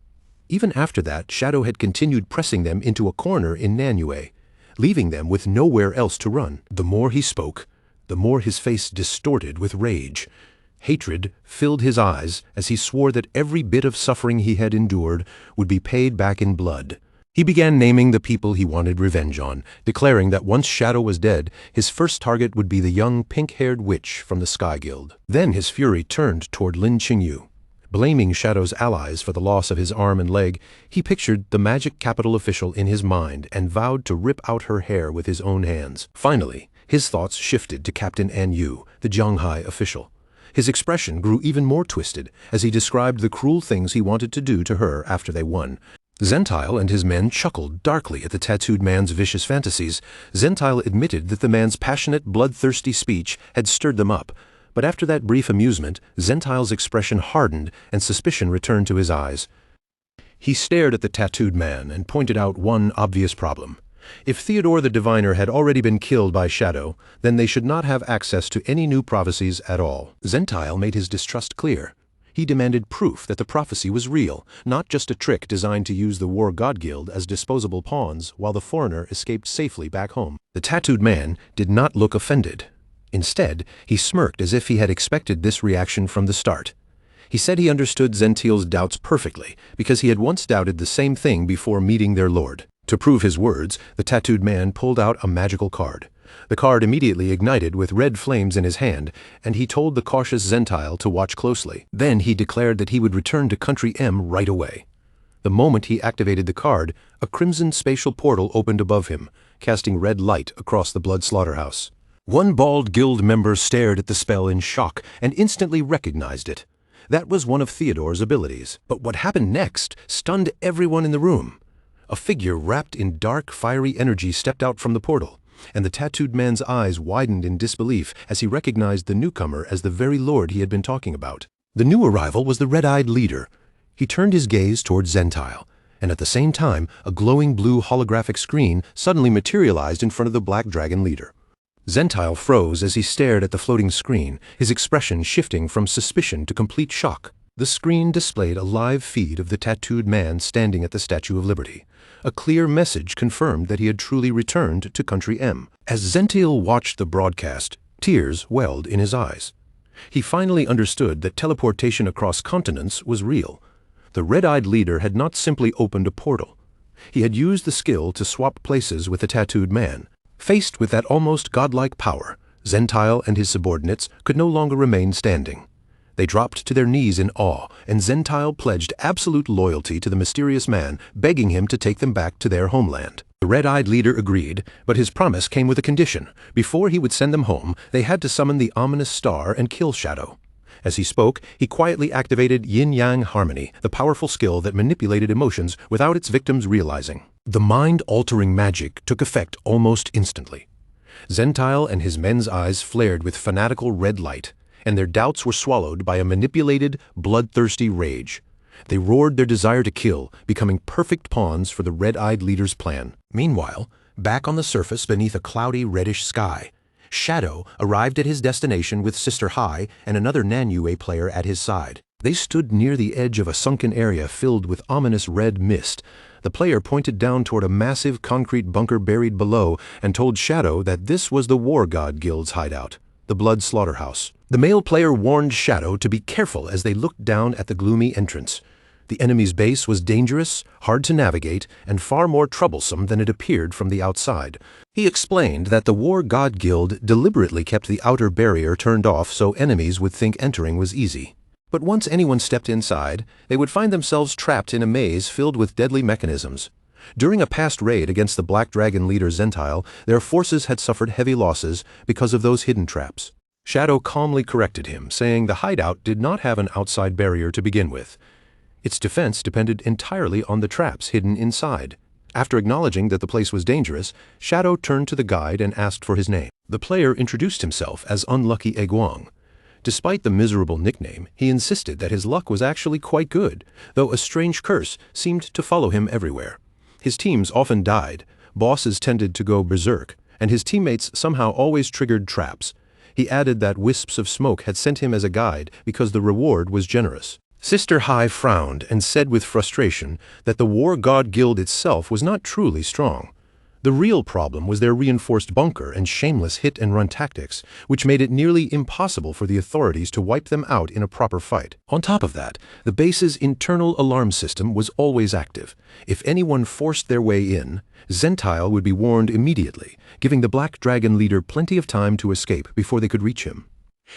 Even after that, Shadow had continued pressing them into a corner in Nanyue, leaving them with nowhere else to run. The more he spoke, the more his face distorted with rage. Hatred filled his eyes as he swore that every bit of suffering he had endured would be paid back in blood. He began naming the people he wanted revenge on, declaring that once Shadow was dead, his first target would be the young pink-haired witch from the Sky Guild. Then his fury turned toward Lin Qingyu. Blaming Shadow's allies for the loss of his arm and leg, he pictured the Magic Capital official in his mind and vowed to rip out her hair with his own hands. Finally, his thoughts shifted to Captain An Yu, the Zhanghai official. His expression grew even more twisted as he described the cruel things he wanted to do to her after they won. Zentiel and his men chuckled darkly at the tattooed man's vicious fantasies. Zentiel admitted that the man's passionate, bloodthirsty speech had stirred them up. But after that brief amusement, Zentiel's expression hardened and suspicion returned to his eyes. He stared at the tattooed man and pointed out one obvious problem. If Theodore the Diviner had already been killed by Shadow, then they should not have access to any new prophecies at all. Zentiel made his distrust clear. He demanded proof that the prophecy was real, not just a trick designed to use the War God Guild as disposable pawns while the foreigner escaped safely back home. The tattooed man did not look offended. Instead, he smirked as if he had expected this reaction from the start. He said he understood Zentiel's doubts perfectly, because he had once doubted the same thing before meeting their lord. To prove his words, the tattooed man pulled out a magical card. The card immediately ignited with red flames in his hand, and he told the cautious Zentiel to watch closely. Then he declared that he would return to Country M right away. The moment he activated the card, a crimson spatial portal opened above him, casting red light across the Blood Slaughterhouse. One bald guild member stared at the spell in shock and instantly recognized it. That was one of Theodore's abilities. But what happened next stunned everyone in the room. A figure wrapped in dark, fiery energy stepped out from the portal, and the tattooed man's eyes widened in disbelief as he recognized the newcomer as the very lord he had been talking about. The new arrival was the red-eyed leader. He turned his gaze toward Zentiel, and at the same time, a glowing blue holographic screen suddenly materialized in front of the Black Dragon leader. Zentile froze as he stared at the floating screen, his expression shifting from suspicion to complete shock. The screen displayed a live feed of the tattooed man standing at the Statue of Liberty. A clear message confirmed that he had truly returned to Country M. As Zentile watched the broadcast, tears welled in his eyes. He finally understood that teleportation across continents was real. The red-eyed leader had not simply opened a portal. He had used the skill to swap places with the tattooed man. Faced with that almost godlike power, Zentile and his subordinates could no longer remain standing. They dropped to their knees in awe, and Zentile pledged absolute loyalty to the mysterious man, begging him to take them back to their homeland. The red-eyed leader agreed, but his promise came with a condition. Before he would send them home, they had to summon the ominous star and kill Shadow. As he spoke, he quietly activated yin-yang harmony, the powerful skill that manipulated emotions without its victims realizing. The mind-altering magic took effect almost instantly. Zentile and his men's eyes flared with fanatical red light, and their doubts were swallowed by a manipulated, bloodthirsty rage. They roared their desire to kill, becoming perfect pawns for the red-eyed leader's plan. Meanwhile, back on the surface beneath a cloudy reddish sky, Shadow arrived at his destination with Sister Hai and another Nanyue player at his side. They stood near the edge of a sunken area filled with ominous red mist. The player pointed down toward a massive concrete bunker buried below and told Shadow that this was the War God Guild's hideout, the Blood Slaughterhouse. The male player warned Shadow to be careful as they looked down at the gloomy entrance. The enemy's base was dangerous, hard to navigate, and far more troublesome than it appeared from the outside. He explained that the War God Guild deliberately kept the outer barrier turned off so enemies would think entering was easy. But once anyone stepped inside, they would find themselves trapped in a maze filled with deadly mechanisms. During a past raid against the Black Dragon leader Zentile, their forces had suffered heavy losses because of those hidden traps. Shadow calmly corrected him, saying the hideout did not have an outside barrier to begin with. Its defense depended entirely on the traps hidden inside. After acknowledging that the place was dangerous, Shadow turned to the guide and asked for his name. The player introduced himself as Unlucky Eguang. Despite the miserable nickname, he insisted that his luck was actually quite good, though a strange curse seemed to follow him everywhere. His teams often died, bosses tended to go berserk, and his teammates somehow always triggered traps. He added that wisps of smoke had sent him as a guide because the reward was generous. Sister Hai frowned and said with frustration that the War God Guild itself was not truly strong. The real problem was their reinforced bunker and shameless hit-and-run tactics, which made it nearly impossible for the authorities to wipe them out in a proper fight. On top of that, the base's internal alarm system was always active. If anyone forced their way in, Zentile would be warned immediately, giving the Black Dragon leader plenty of time to escape before they could reach him.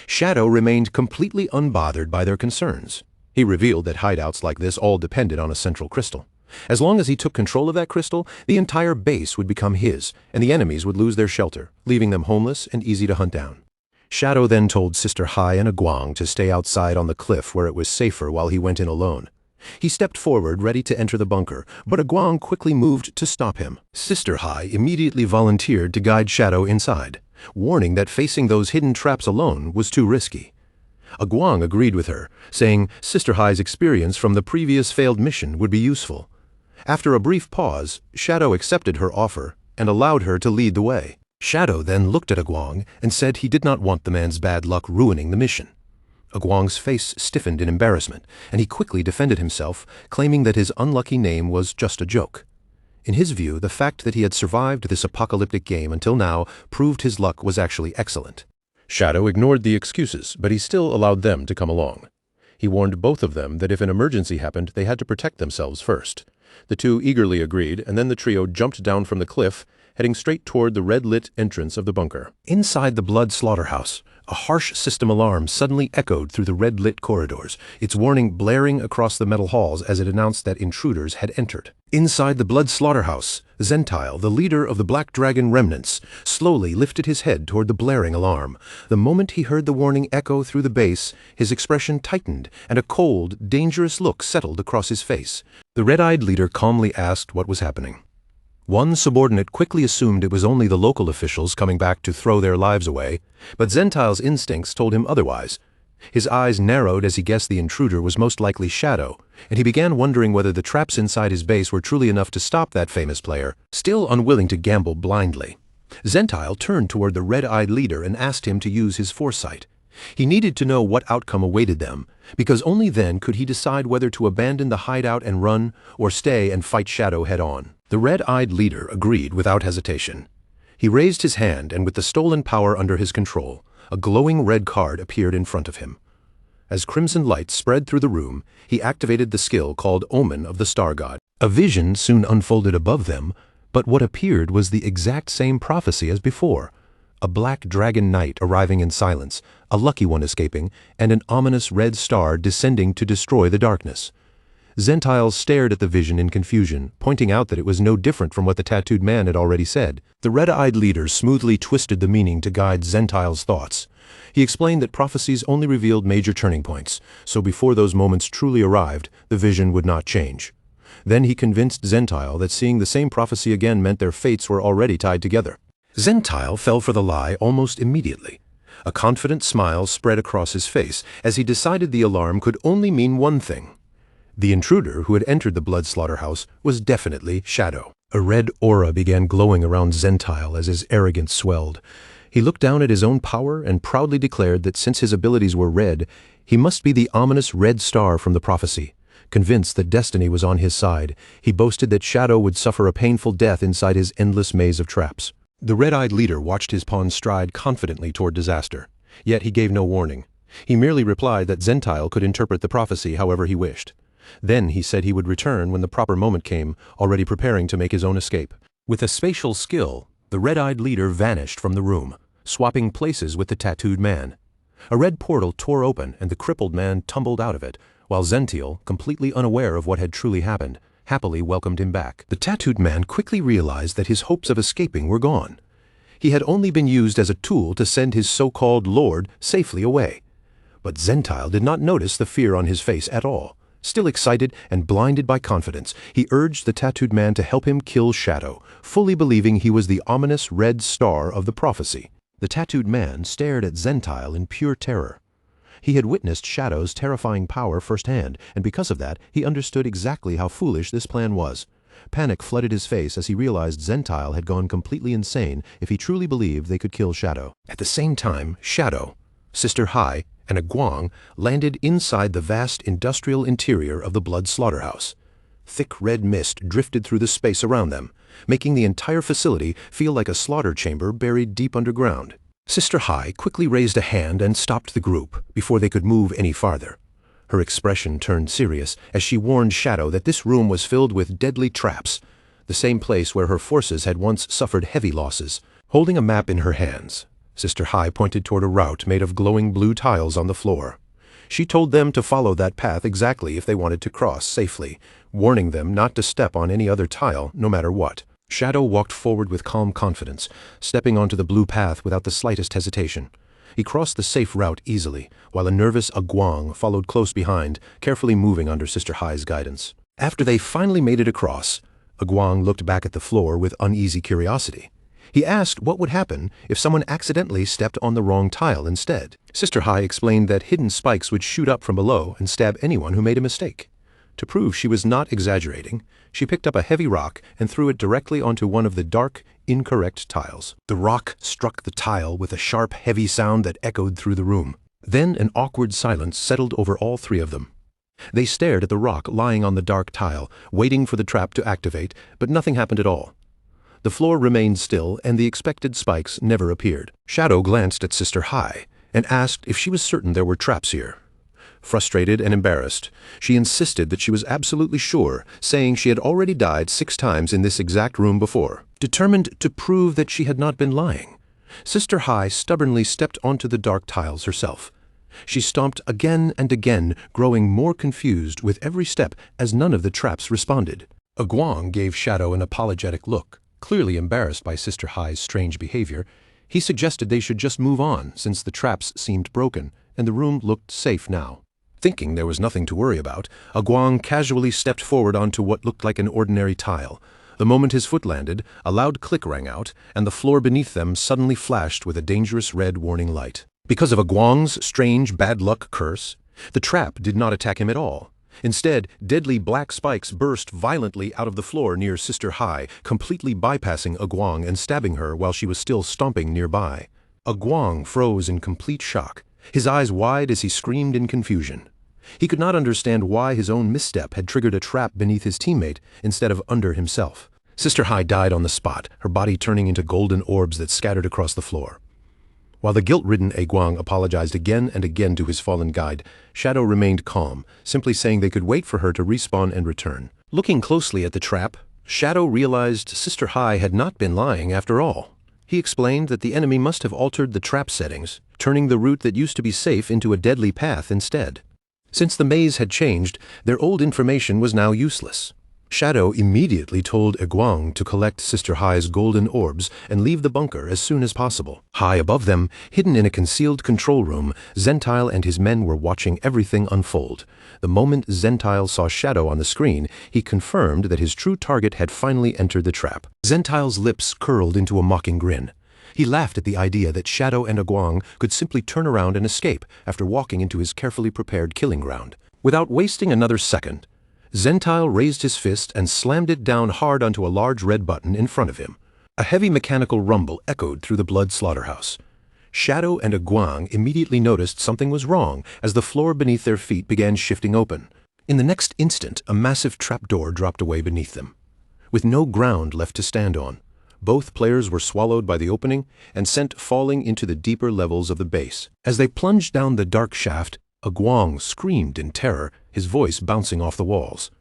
Shadow remained completely unbothered by their concerns. He revealed that hideouts like this all depended on a central crystal. As long as he took control of that crystal, the entire base would become his, and the enemies would lose their shelter, leaving them homeless and easy to hunt down. Shadow then told Sister Hai and Eguang to stay outside on the cliff where it was safer while he went in alone. He stepped forward, ready to enter the bunker, but Eguang quickly moved to stop him. Sister Hai immediately volunteered to guide Shadow inside, warning that facing those hidden traps alone was too risky. Eguang agreed with her, saying Sister Hai's experience from the previous failed mission would be useful. After a brief pause, Shadow accepted her offer and allowed her to lead the way. Shadow then looked at Eguang and said he did not want the man's bad luck ruining the mission. Eguang's face stiffened in embarrassment, and he quickly defended himself, claiming that his unlucky name was just a joke. In his view, the fact that he had survived this apocalyptic game until now proved his luck was actually excellent. Shadow ignored the excuses, but he still allowed them to come along. He warned both of them that if an emergency happened, they had to protect themselves first. The two eagerly agreed, and then the trio jumped down from the cliff, heading straight toward the red-lit entrance of the bunker. Inside the Blood Slaughterhouse, a harsh system alarm suddenly echoed through the red-lit corridors, its warning blaring across the metal halls as it announced that intruders had entered. Inside the Blood Slaughterhouse, Zentile, the leader of the Black Dragon remnants, slowly lifted his head toward the blaring alarm. The moment he heard the warning echo through the base, his expression tightened, and a cold, dangerous look settled across his face. The red-eyed leader calmly asked what was happening. One subordinate quickly assumed it was only the local officials coming back to throw their lives away, but Zentile's instincts told him otherwise. His eyes narrowed as he guessed the intruder was most likely Shadow, and he began wondering whether the traps inside his base were truly enough to stop that famous player. Still unwilling to gamble blindly, Zentile turned toward the red-eyed leader and asked him to use his foresight. He needed to know what outcome awaited them, because only then could he decide whether to abandon the hideout and run, or stay and fight Shadow head-on. The red-eyed leader agreed without hesitation. He raised his hand, and with the stolen power under his control, a glowing red card appeared in front of him. As crimson light spread through the room, he activated the skill called Omen of the Star God. A vision soon unfolded above them, but what appeared was the exact same prophecy as before. A black dragon knight arriving in silence, a lucky one escaping, and an ominous red star descending to destroy the darkness. Zentile stared at the vision in confusion, pointing out that it was no different from what the tattooed man had already said. The red-eyed leader smoothly twisted the meaning to guide Zentile's thoughts. He explained that prophecies only revealed major turning points, so before those moments truly arrived, the vision would not change. Then he convinced Zentile that seeing the same prophecy again meant their fates were already tied together. Zentile fell for the lie almost immediately. A confident smile spread across his face as he decided the alarm could only mean one thing. The intruder who had entered the blood slaughterhouse was definitely Shadow. A red aura began glowing around Zentile as his arrogance swelled. He looked down at his own power and proudly declared that since his abilities were red, he must be the ominous red star from the prophecy. Convinced that destiny was on his side, he boasted that Shadow would suffer a painful death inside his endless maze of traps. The red-eyed leader watched his pawn stride confidently toward disaster, yet he gave no warning. He merely replied that Zentile could interpret the prophecy however he wished. Then he said he would return when the proper moment came, already preparing to make his own escape. With a spatial skill, the red-eyed leader vanished from the room, swapping places with the tattooed man. A red portal tore open and the crippled man tumbled out of it, while Zentile, completely unaware of what had truly happened, happily welcomed him back. The tattooed man quickly realized that his hopes of escaping were gone. He had only been used as a tool to send his so-called lord safely away. But Zentile did not notice the fear on his face at all. Still excited and blinded by confidence, he urged the tattooed man to help him kill Shadow, fully believing he was the ominous red star of the prophecy. The tattooed man stared at Zentile in pure terror. He had witnessed Shadow's terrifying power firsthand, and because of that, he understood exactly how foolish this plan was. Panic flooded his face as he realized Zentile had gone completely insane if he truly believed they could kill Shadow. At the same time, Shadow, Sister Hai, and a Guang landed inside the vast industrial interior of the blood slaughterhouse. Thick red mist drifted through the space around them, making the entire facility feel like a slaughter chamber buried deep underground. Sister Hai quickly raised a hand and stopped the group before they could move any farther. Her expression turned serious as she warned Shadow that this room was filled with deadly traps, the same place where her forces had once suffered heavy losses. Holding a map in her hands, Sister Hai pointed toward a route made of glowing blue tiles on the floor. She told them to follow that path exactly if they wanted to cross safely, warning them not to step on any other tile, no matter what. Shadow walked forward with calm confidence, stepping onto the blue path without the slightest hesitation. He crossed the safe route easily, while a nervous Aguang followed close behind, carefully moving under Sister Hai's guidance. After they finally made it across, Aguang looked back at the floor with uneasy curiosity. He asked what would happen if someone accidentally stepped on the wrong tile instead. Sister Hai explained that hidden spikes would shoot up from below and stab anyone who made a mistake. To prove she was not exaggerating, she picked up a heavy rock and threw it directly onto one of the dark, incorrect tiles. The rock struck the tile with a sharp, heavy sound that echoed through the room. Then an awkward silence settled over all three of them. They stared at the rock lying on the dark tile, waiting for the trap to activate, but nothing happened at all. The floor remained still, and the expected spikes never appeared. Shadow glanced at Sister Hai and asked if she was certain there were traps here. Frustrated and embarrassed, she insisted that she was absolutely sure, saying she had already died 6 times in this exact room before. Determined to prove that she had not been lying, Sister Hai stubbornly stepped onto the dark tiles herself. She stomped again and again, growing more confused with every step as none of the traps responded. Aguang gave Shadow an apologetic look. Clearly embarrassed by Sister Hai's strange behavior, he suggested they should just move on since the traps seemed broken and the room looked safe now. Thinking there was nothing to worry about, Aguang casually stepped forward onto what looked like an ordinary tile. The moment his foot landed, a loud click rang out, and the floor beneath them suddenly flashed with a dangerous red warning light. Because of Aguang's strange bad luck curse, the trap did not attack him at all. Instead, deadly black spikes burst violently out of the floor near Sister Hai, completely bypassing Aguang and stabbing her while she was still stomping nearby. Aguang froze in complete shock, his eyes wide as he screamed in confusion. He could not understand why his own misstep had triggered a trap beneath his teammate instead of under himself. Sister Hai died on the spot, her body turning into golden orbs that scattered across the floor. While the guilt-ridden Aguang apologized again and again to his fallen guide, Shadow remained calm, simply saying they could wait for her to respawn and return. Looking closely at the trap, Shadow realized Sister Hai had not been lying after all. He explained that the enemy must have altered the trap settings, turning the route that used to be safe into a deadly path instead. Since the maze had changed, their old information was now useless. Shadow immediately told Aguang to collect Sister Hai's golden orbs and leave the bunker as soon as possible. High above them, hidden in a concealed control room, Zentile and his men were watching everything unfold. The moment Zentile saw Shadow on the screen, he confirmed that his true target had finally entered the trap. Zentile's lips curled into a mocking grin. He laughed at the idea that Shadow and Aguang could simply turn around and escape after walking into his carefully prepared killing ground. Without wasting another second, Zentile raised his fist and slammed it down hard onto a large red button in front of him. A heavy mechanical rumble echoed through the blood slaughterhouse. Shadow and Aguang immediately noticed something was wrong as the floor beneath their feet began shifting open. In the next instant, a massive trapdoor dropped away beneath them. With no ground left to stand on, both players were swallowed by the opening and sent falling into the deeper levels of the base. As they plunged down the dark shaft, Aguang screamed in terror, his voice bouncing off the walls.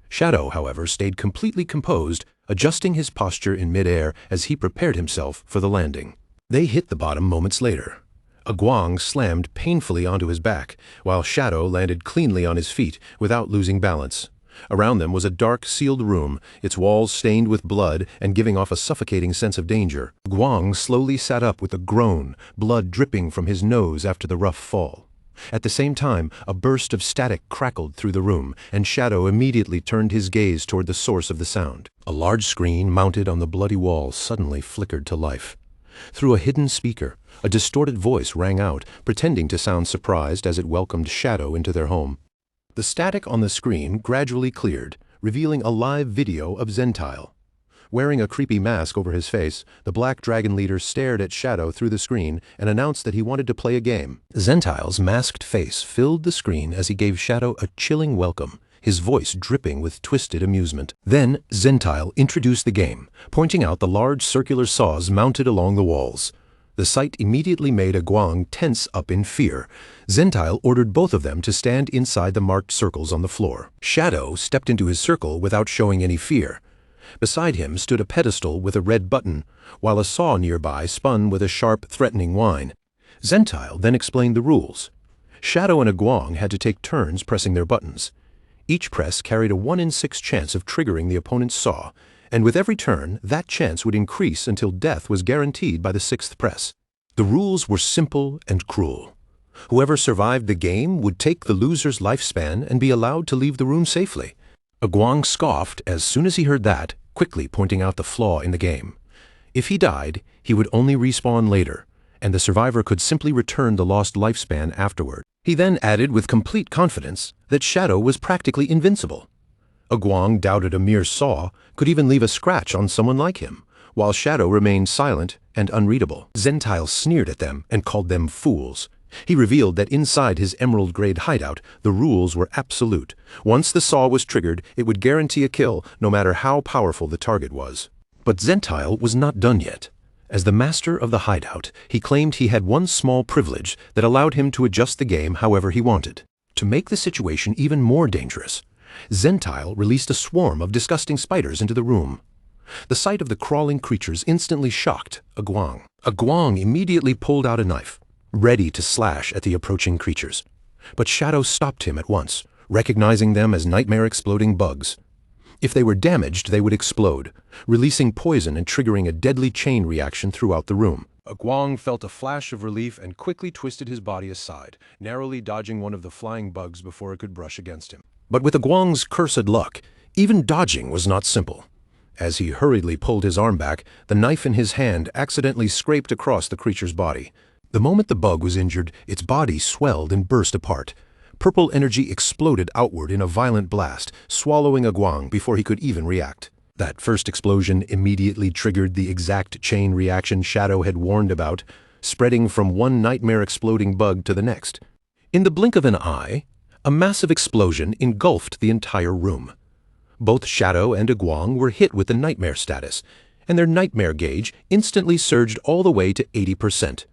Shadow, however, stayed completely composed, adjusting his posture in midair as he prepared himself for the landing. They hit the bottom moments later. Aguang slammed painfully onto his back, while Shadow landed cleanly on his feet without losing balance. Around them was a dark, sealed room, its walls stained with blood and giving off a suffocating sense of danger. Aguang slowly sat up with a groan, blood dripping from his nose after the rough fall. At the same time, a burst of static crackled through the room, and Shadow immediately turned his gaze toward the source of the sound. A large screen mounted on the bloody wall suddenly flickered to life. Through a hidden speaker, a distorted voice rang out, pretending to sound surprised as it welcomed Shadow into their home. The static on the screen gradually cleared, revealing a live video of Zentile. Wearing a creepy mask over his face, the Black Dragon leader stared at Shadow through the screen and announced that he wanted to play a game. Zentile's masked face filled the screen as he gave Shadow a chilling welcome, his voice dripping with twisted amusement. Then Zentile introduced the game, pointing out the large circular saws mounted along the walls. The sight immediately made Aguang tense up in fear. Zentile ordered both of them to stand inside the marked circles on the floor. Shadow stepped into his circle without showing any fear. Beside him stood a pedestal with a red button, while a saw nearby spun with a sharp, threatening whine. Zentile then explained the rules. Shadow and Aguang had to take turns pressing their buttons. Each press carried a 1 in 6 chance of triggering the opponent's saw, and with every turn, that chance would increase until death was guaranteed by the 6th press. The rules were simple and cruel. Whoever survived the game would take the loser's lifespan and be allowed to leave the room safely. Aguang scoffed as soon as he heard that, quickly pointing out the flaw in the game. If he died, he would only respawn later, and the survivor could simply return the lost lifespan afterward. He then added with complete confidence that Shadow was practically invincible. Aguang doubted a mere saw could even leave a scratch on someone like him, while Shadow remained silent and unreadable. Zentile sneered at them and called them fools. He revealed that inside his emerald-grade hideout, the rules were absolute. Once the saw was triggered, it would guarantee a kill, no matter how powerful the target was. But Zentile was not done yet. As the master of the hideout, he claimed he had one small privilege that allowed him to adjust the game however he wanted. To make the situation even more dangerous, Zentile released a swarm of disgusting spiders into the room. The sight of the crawling creatures instantly shocked Aguang. Aguang immediately pulled out a knife, ready to slash at the approaching creatures. But Shadow stopped him at once, recognizing them as nightmare-exploding bugs. If they were damaged, they would explode, releasing poison and triggering a deadly chain reaction throughout the room. Aguang felt a flash of relief and quickly twisted his body aside, narrowly dodging one of the flying bugs before it could brush against him. But with Aguang's cursed luck, even dodging was not simple. As he hurriedly pulled his arm back, the knife in his hand accidentally scraped across the creature's body. The moment the bug was injured, its body swelled and burst apart. Purple energy exploded outward in a violent blast, swallowing Aguang before he could even react. That first explosion immediately triggered the exact chain reaction Shadow had warned about, spreading from one nightmare-exploding bug to the next. In the blink of an eye, a massive explosion engulfed the entire room. Both Shadow and Aguang were hit with the nightmare status, and their nightmare gauge instantly surged all the way to 80%.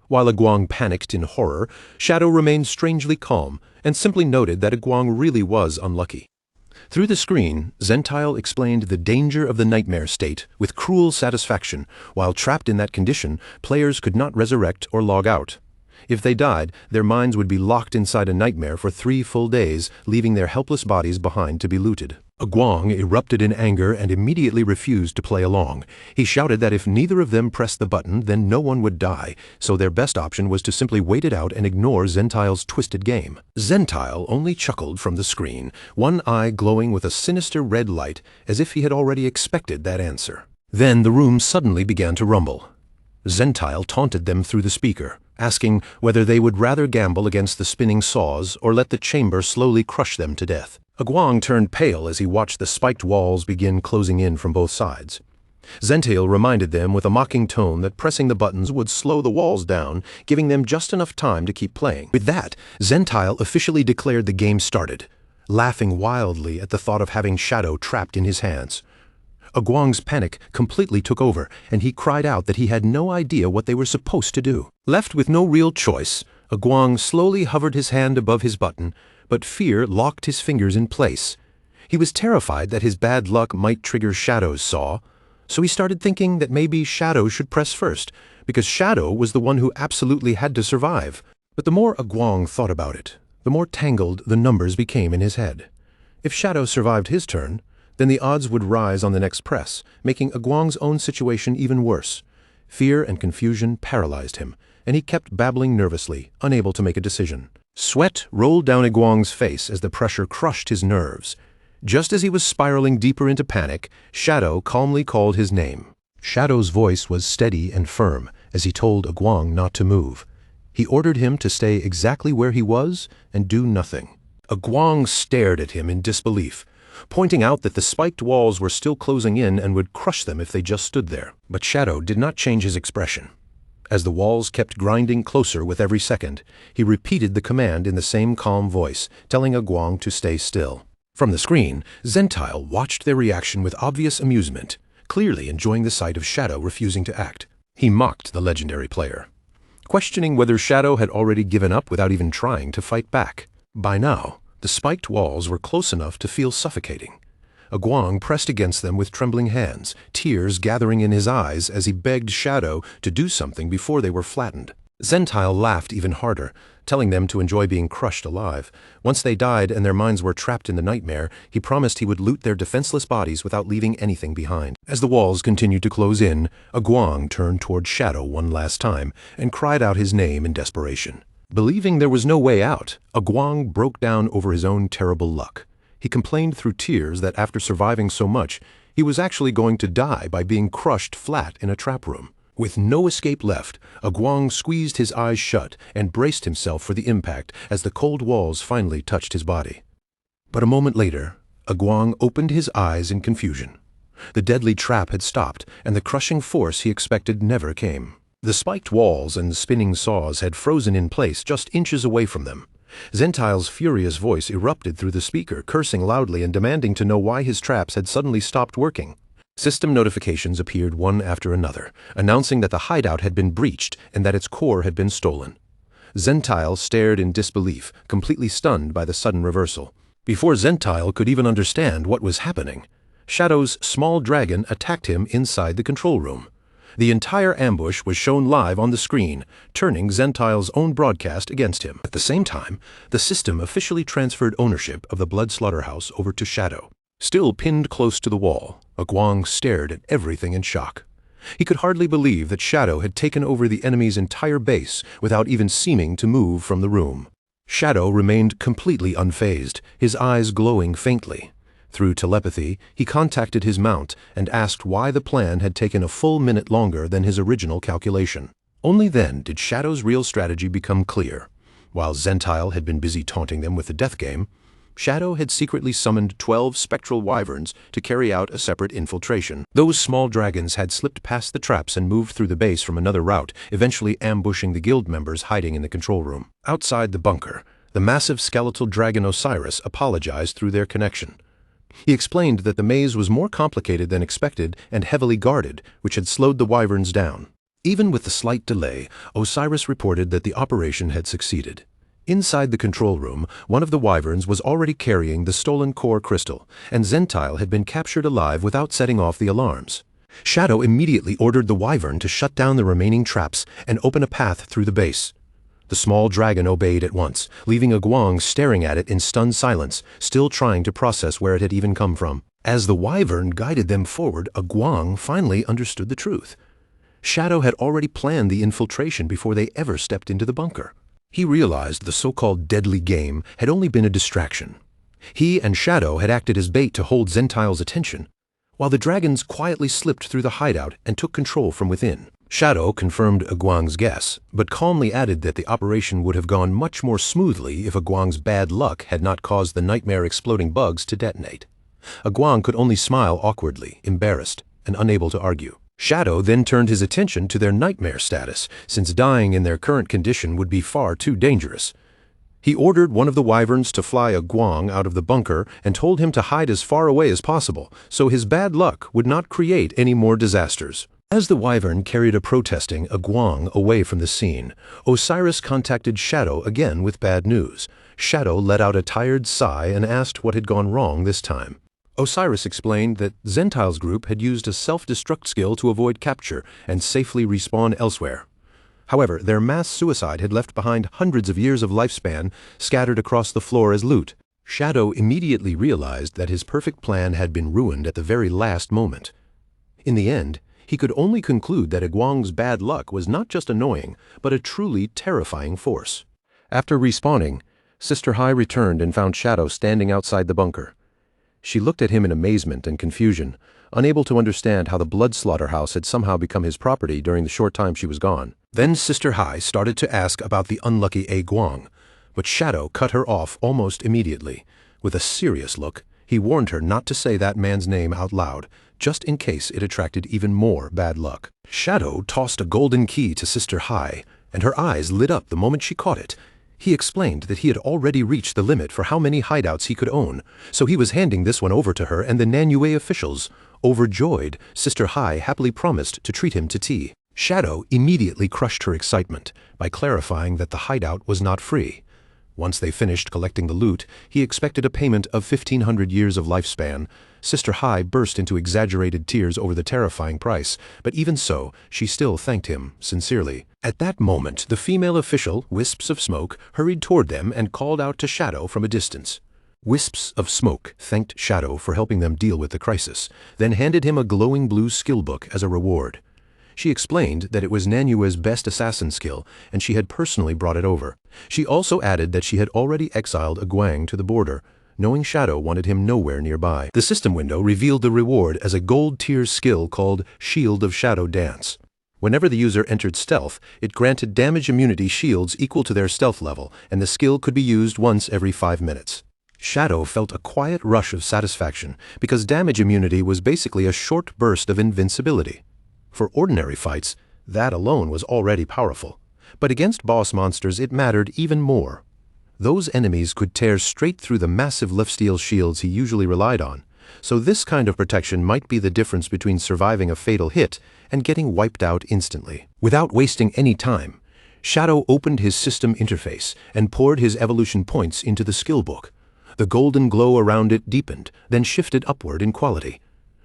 While Aguang panicked in horror, Shadow remained strangely calm and simply noted that Aguang really was unlucky. Through the screen, Zentile explained the danger of the nightmare state with cruel satisfaction. While trapped in that condition, players could not resurrect or log out. If they died, their minds would be locked inside a nightmare for 3 full days, leaving their helpless bodies behind to be looted. Aguang erupted in anger and immediately refused to play along. He shouted that if neither of them pressed the button, then no one would die, so their best option was to simply wait it out and ignore Zentile's twisted game. Zentile only chuckled from the screen, one eye glowing with a sinister red light, as if he had already expected that answer. Then the room suddenly began to rumble. Zentile taunted them through the speaker, asking whether they would rather gamble against the spinning saws or let the chamber slowly crush them to death. Aguang turned pale as he watched the spiked walls begin closing in from both sides. Zentile reminded them with a mocking tone that pressing the buttons would slow the walls down, giving them just enough time to keep playing. With that, Zentile officially declared the game started, laughing wildly at the thought of having Shadow trapped in his hands. Aguang's panic completely took over, and he cried out that he had no idea what they were supposed to do. Left with no real choice, Aguang slowly hovered his hand above his button, but fear locked his fingers in place. He was terrified that his bad luck might trigger Shadow's saw, so he started thinking that maybe Shadow should press first, because Shadow was the one who absolutely had to survive. But the more Aguang thought about it, the more tangled the numbers became in his head. If Shadow survived his turn, then the odds would rise on the next press, making Aguang's own situation even worse. Fear and confusion paralyzed him, and he kept babbling nervously, unable to make a decision. Sweat rolled down Aguang's face as the pressure crushed his nerves. Just as he was spiraling deeper into panic, Shadow calmly called his name. Shadow's voice was steady and firm as he told Aguang not to move. He ordered him to stay exactly where he was and do nothing. Aguang stared at him in disbelief, pointing out that the spiked walls were still closing in and would crush them if they just stood there. But Shadow did not change his expression. As the walls kept grinding closer with every second, he repeated the command in the same calm voice, telling Aguang to stay still. From the screen, Zentile watched their reaction with obvious amusement, clearly enjoying the sight of Shadow refusing to act. He mocked the legendary player, questioning whether Shadow had already given up without even trying to fight back. By now, the spiked walls were close enough to feel suffocating. Aguang pressed against them with trembling hands, tears gathering in his eyes as he begged Shadow to do something before they were flattened. Zentile laughed even harder, telling them to enjoy being crushed alive. Once they died and their minds were trapped in the nightmare, he promised he would loot their defenseless bodies without leaving anything behind. As the walls continued to close in, Aguang turned toward Shadow one last time and cried out his name in desperation. Believing there was no way out, Aguang broke down over his own terrible luck. He complained through tears that after surviving so much, he was actually going to die by being crushed flat in a trap room. With no escape left, Aguang squeezed his eyes shut and braced himself for the impact as the cold walls finally touched his body. But a moment later, Aguang opened his eyes in confusion. The deadly trap had stopped, and the crushing force he expected never came. The spiked walls and spinning saws had frozen in place just inches away from them. Zentile's furious voice erupted through the speaker, cursing loudly and demanding to know why his traps had suddenly stopped working. System notifications appeared one after another, announcing that the hideout had been breached and that its core had been stolen. Zentile stared in disbelief, completely stunned by the sudden reversal. Before Zentile could even understand what was happening, Shadow's small dragon attacked him inside the control room. The entire ambush was shown live on the screen, turning Zentile's own broadcast against him. At the same time, the system officially transferred ownership of the Blood Slaughterhouse over to Shadow. Still pinned close to the wall, Aguang stared at everything in shock. He could hardly believe that Shadow had taken over the enemy's entire base without even seeming to move from the room. Shadow remained completely unfazed, his eyes glowing faintly. Through telepathy, he contacted his mount and asked why the plan had taken a full minute longer than his original calculation. Only then did Shadow's real strategy become clear. While Zentile had been busy taunting them with the death game, Shadow had secretly summoned 12 spectral wyverns to carry out a separate infiltration. Those small dragons had slipped past the traps and moved through the base from another route, eventually ambushing the guild members hiding in the control room. Outside the bunker, the massive skeletal dragon Osiris apologized through their connection. He explained that the maze was more complicated than expected and heavily guarded, which had slowed the wyverns down. Even with the slight delay, Osiris reported that the operation had succeeded. Inside the control room, one of the wyverns was already carrying the stolen core crystal, and Zentile had been captured alive without setting off the alarms. Shadow immediately ordered the wyvern to shut down the remaining traps and open a path through the base. The small dragon obeyed at once, leaving Aguang staring at it in stunned silence, still trying to process where it had even come from. As the wyvern guided them forward, Aguang finally understood the truth. Shadow had already planned the infiltration before they ever stepped into the bunker. He realized the so-called deadly game had only been a distraction. He and Shadow had acted as bait to hold Zentile's attention, while the dragons quietly slipped through the hideout and took control from within. Shadow confirmed Aguang's guess, but calmly added that the operation would have gone much more smoothly if Aguang's bad luck had not caused the nightmare exploding bugs to detonate. Aguang could only smile awkwardly, embarrassed, and unable to argue. Shadow then turned his attention to their nightmare status, since dying in their current condition would be far too dangerous. He ordered one of the wyverns to fly Aguang out of the bunker and told him to hide as far away as possible, so his bad luck would not create any more disasters. As the wyvern carried a protesting Aguang away from the scene, Osiris contacted Shadow again with bad news. Shadow let out a tired sigh and asked what had gone wrong this time. Osiris explained that Zentile's group had used a self-destruct skill to avoid capture and safely respawn elsewhere. However, their mass suicide had left behind hundreds of years of lifespan scattered across the floor as loot. Shadow immediately realized that his perfect plan had been ruined at the very last moment. In the end, he could only conclude that Aguang's bad luck was not just annoying, but a truly terrifying force. After respawning, Sister Hai returned and found Shadow standing outside the bunker. She looked at him in amazement and confusion, unable to understand how the blood slaughterhouse had somehow become his property during the short time she was gone. Then Sister Hai started to ask about the unlucky Aguang, but Shadow cut her off almost immediately. With a serious look, he warned her not to say that man's name out loud, just in case it attracted even more bad luck. Shadow tossed a golden key to Sister Hai, and her eyes lit up the moment she caught it. He explained that he had already reached the limit for how many hideouts he could own, so he was handing this one over to her and the Nanyue officials. Overjoyed, Sister Hai happily promised to treat him to tea. Shadow immediately crushed her excitement by clarifying that the hideout was not free. Once they finished collecting the loot, he expected a payment of 1,500 years of lifespan. Sister Hai burst into exaggerated tears over the terrifying price, but even so, she still thanked him sincerely. At that moment, the female official, Wisps of Smoke, hurried toward them and called out to Shadow from a distance. Wisps of Smoke thanked Shadow for helping them deal with the crisis, then handed him a glowing blue skill book as a reward. She explained that it was Nanyue's best assassin skill, and she had personally brought it over. She also added that she had already exiled Aguang to the border, knowing Shadow wanted him nowhere nearby. The system window revealed the reward as a gold-tier skill called Shield of Shadow Dance. Whenever the user entered stealth, it granted damage immunity shields equal to their stealth level, and the skill could be used once every 5 minutes. Shadow felt a quiet rush of satisfaction, because damage immunity was basically a short burst of invincibility. For ordinary fights, that alone was already powerful, but against boss monsters it mattered even more. Those enemies could tear straight through the massive lifesteal shields he usually relied on, so this kind of protection might be the difference between surviving a fatal hit and getting wiped out instantly. Without wasting any time, Shadow opened his system interface and poured his evolution points into the skill book. The golden glow around it deepened, then shifted upward in quality,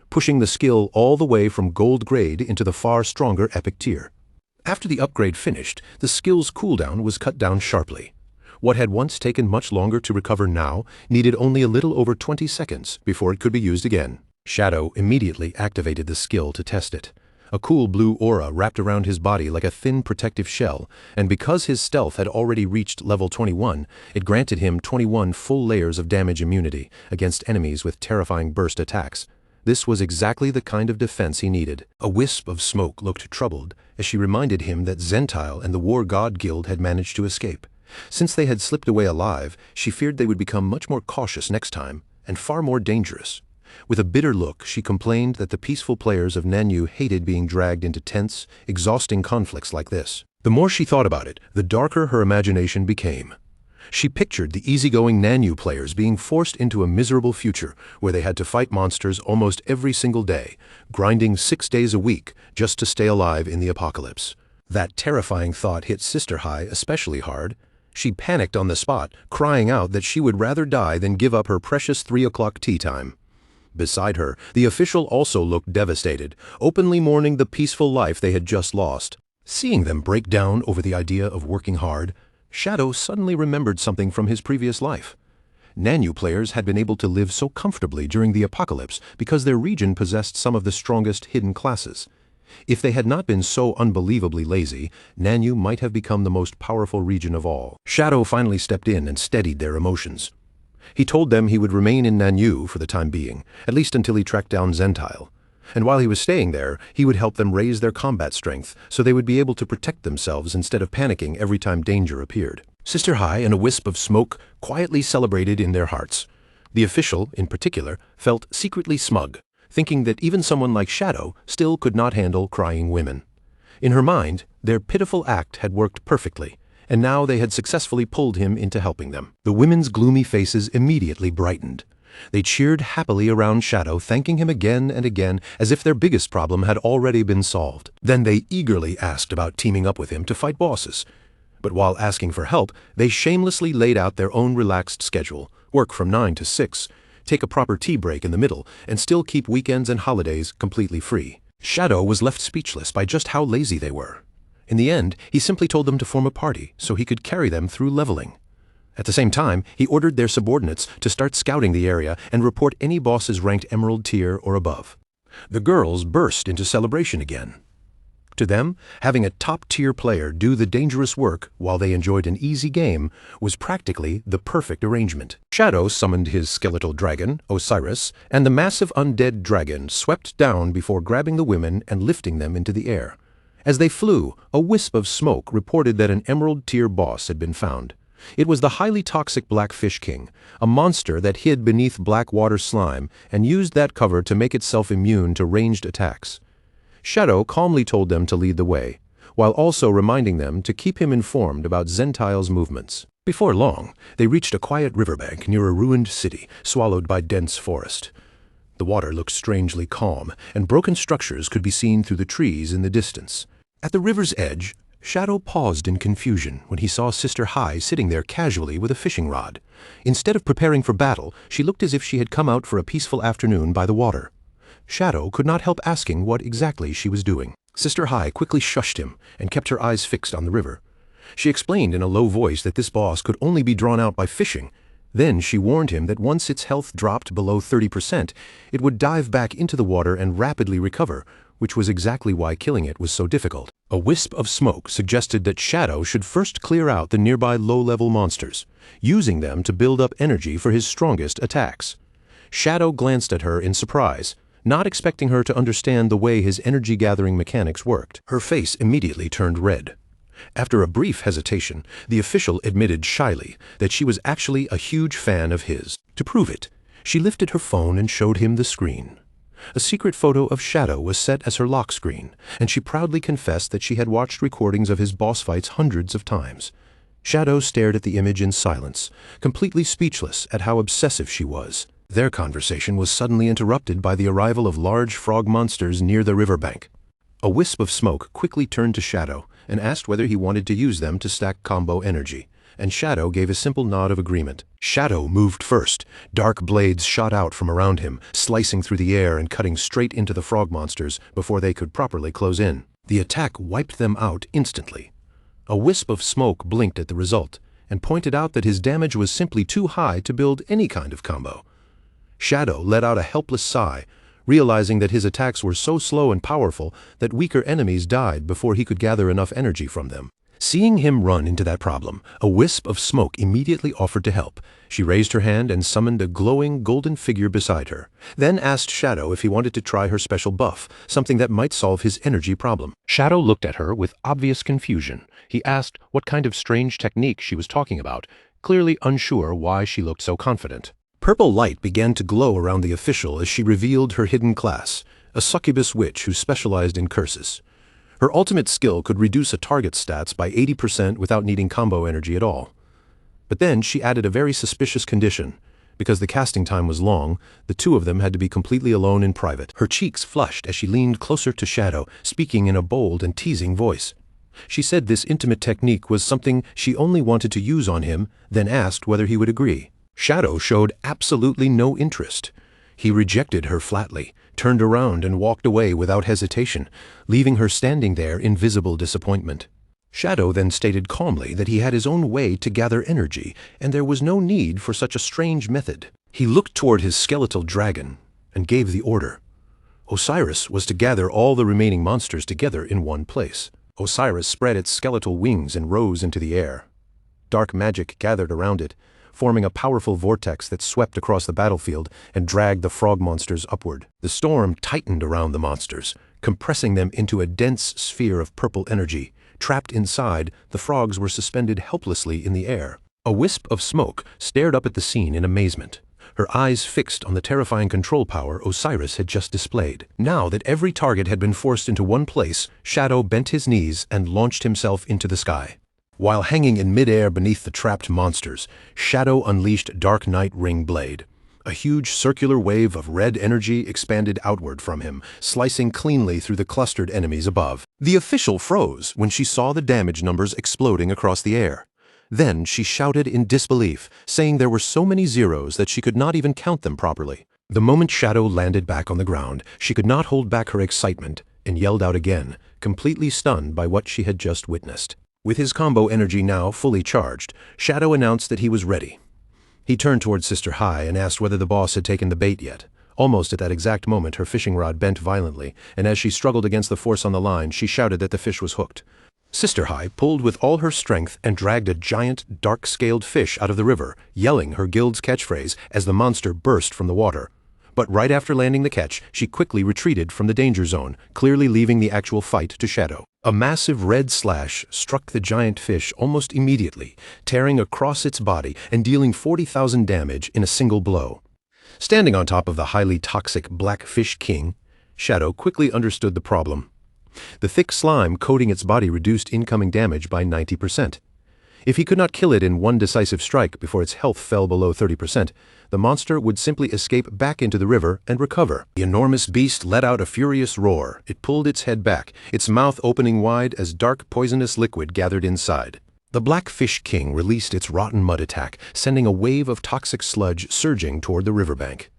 pushing the skill all the way from gold grade into the far stronger epic tier. After the upgrade finished, the skill's cooldown was cut down sharply. What had once taken much longer to recover now needed only a little over 20 seconds before it could be used again. Shadow immediately activated the skill to test it. A cool blue aura wrapped around his body like a thin protective shell, and because his stealth had already reached level 21, it granted him 21 full layers of damage immunity against enemies with terrifying burst attacks. This was exactly the kind of defense he needed. A Wisp of Smoke looked troubled as she reminded him that Zentile and the War God Guild had managed to escape. Since they had slipped away alive, she feared they would become much more cautious next time, and far more dangerous. With a bitter look, she complained that the peaceful players of Nanyu hated being dragged into tense, exhausting conflicts like this. The more she thought about it, the darker her imagination became. She pictured the easygoing Nanyu players being forced into a miserable future where they had to fight monsters almost every single day, grinding 6 days a week just to stay alive in the apocalypse. That terrifying thought hit Sister Hai especially hard. She panicked on the spot, crying out that she would rather die than give up her precious 3 o'clock tea time. Beside her, the official also looked devastated, openly mourning the peaceful life they had just lost. Seeing them break down over the idea of working hard, Shadow suddenly remembered something from his previous life. Nanyu players had been able to live so comfortably during the apocalypse because their region possessed some of the strongest hidden classes. If they had not been so unbelievably lazy, Nanyu might have become the most powerful region of all. Shadow finally stepped in and steadied their emotions. He told them he would remain in Nanyu for the time being, at least until he tracked down Zentile. And while he was staying there, he would help them raise their combat strength so they would be able to protect themselves instead of panicking every time danger appeared. Sister Hai and a wisp of smoke quietly celebrated in their hearts. The official, in particular, felt secretly smug, thinking that even someone like Shadow still could not handle crying women. In her mind, their pitiful act had worked perfectly, and now they had successfully pulled him into helping them. The women's gloomy faces immediately brightened. They cheered happily around Shadow, thanking him again and again as if their biggest problem had already been solved. Then they eagerly asked about teaming up with him to fight bosses. But while asking for help, they shamelessly laid out their own relaxed schedule, work from 9 to 6, take a proper tea break in the middle, and still keep weekends and holidays completely free. Shadow was left speechless by just how lazy they were. In the end, he simply told them to form a party so he could carry them through leveling. At the same time, he ordered their subordinates to start scouting the area and report any bosses ranked Emerald tier or above. The girls burst into celebration again. To them, having a top-tier player do the dangerous work while they enjoyed an easy game was practically the perfect arrangement. Shadow summoned his skeletal dragon, Osiris, and the massive undead dragon swept down before grabbing the women and lifting them into the air. As they flew, a wisp of smoke reported that an Emerald tier boss had been found. It was the highly toxic Black Fish King, a monster that hid beneath black water slime and used that cover to make itself immune to ranged attacks. Shadow calmly told them to lead the way, while also reminding them to keep him informed about Zentile's movements. Before long, they reached a quiet riverbank near a ruined city, swallowed by dense forest. The water looked strangely calm, and broken structures could be seen through the trees in the distance. At the river's edge, Shadow paused in confusion when he saw Sister Hai sitting there casually with a fishing rod. Instead of preparing for battle, she looked as if she had come out for a peaceful afternoon by the water. Shadow could not help asking what exactly she was doing. Sister Hai quickly shushed him and kept her eyes fixed on the river. She explained in a low voice that this boss could only be drawn out by fishing. Then she warned him that once its health dropped below 30%, it would dive back into the water and rapidly recover, which was exactly why killing it was so difficult. A wisp of smoke suggested that Shadow should first clear out the nearby low-level monsters, using them to build up energy for his strongest attacks. Shadow glanced at her in surprise, not expecting her to understand the way his energy-gathering mechanics worked. Her face immediately turned red. After a brief hesitation, the official admitted shyly that she was actually a huge fan of his. To prove it, she lifted her phone and showed him the screen. A secret photo of Shadow was set as her lock screen, and she proudly confessed that she had watched recordings of his boss fights hundreds of times. Shadow stared at the image in silence, completely speechless at how obsessive she was. Their conversation was suddenly interrupted by the arrival of large frog monsters near the riverbank. A wisp of smoke quickly turned to Shadow and asked whether he wanted to use them to stack combo energy, and Shadow gave a simple nod of agreement. Shadow moved first. Dark blades shot out from around him, slicing through the air and cutting straight into the frog monsters before they could properly close in. The attack wiped them out instantly. A wisp of smoke blinked at the result and pointed out that his damage was simply too high to build any kind of combo. Shadow let out a helpless sigh, realizing that his attacks were so slow and powerful that weaker enemies died before he could gather enough energy from them. Seeing him run into that problem, a wisp of smoke immediately offered to help. She raised her hand and summoned a glowing golden figure beside her, then asked Shadow if he wanted to try her special buff, something that might solve his energy problem. Shadow looked at her with obvious confusion. He asked what kind of strange technique she was talking about, clearly unsure why she looked so confident. Purple light began to glow around the official as she revealed her hidden class, a succubus witch who specialized in curses. Her ultimate skill could reduce a target's stats by 80% without needing combo energy at all. But then she added a very suspicious condition. Because the casting time was long, the two of them had to be completely alone in private. Her cheeks flushed as she leaned closer to Shadow, speaking in a bold and teasing voice. She said this intimate technique was something she only wanted to use on him, then asked whether he would agree. Shadow showed absolutely no interest. He rejected her flatly, turned around and walked away without hesitation, leaving her standing there in visible disappointment. Shadow then stated calmly that he had his own way to gather energy, and there was no need for such a strange method. He looked toward his skeletal dragon and gave the order. Osiris was to gather all the remaining monsters together in one place. Osiris spread its skeletal wings and rose into the air. Dark magic gathered around it, forming a powerful vortex that swept across the battlefield and dragged the frog monsters upward. The storm tightened around the monsters, compressing them into a dense sphere of purple energy. Trapped inside, the frogs were suspended helplessly in the air. A wisp of smoke stared up at the scene in amazement, her eyes fixed on the terrifying control power Osiris had just displayed. Now that every target had been forced into one place, Shadow bent his knees and launched himself into the sky. While hanging in midair beneath the trapped monsters, Shadow unleashed Dark Night Ring Blade. A huge circular wave of red energy expanded outward from him, slicing cleanly through the clustered enemies above. The official froze when she saw the damage numbers exploding across the air. Then she shouted in disbelief, saying there were so many zeros that she could not even count them properly. The moment Shadow landed back on the ground, she could not hold back her excitement and yelled out again, completely stunned by what she had just witnessed. With his combo energy now fully charged, Shadow announced that he was ready. He turned towards Sister Hai and asked whether the boss had taken the bait yet. Almost at that exact moment, her fishing rod bent violently, and as she struggled against the force on the line, she shouted that the fish was hooked. Sister Hai pulled with all her strength and dragged a giant, dark-scaled fish out of the river, yelling her guild's catchphrase as the monster burst from the water. But right after landing the catch, she quickly retreated from the danger zone, clearly leaving the actual fight to Shadow. A massive red slash struck the giant fish almost immediately, tearing across its body and dealing 40,000 damage in a single blow. Standing on top of the highly toxic Black Fish King, Shadow quickly understood the problem. The thick slime coating its body reduced incoming damage by 90%. If he could not kill it in one decisive strike before its health fell below 30%, the monster would simply escape back into the river and recover. The enormous beast let out a furious roar. It pulled its head back, its mouth opening wide as dark poisonous liquid gathered inside. The Black Fish King released its rotten mud attack, sending a wave of toxic sludge surging toward the riverbank.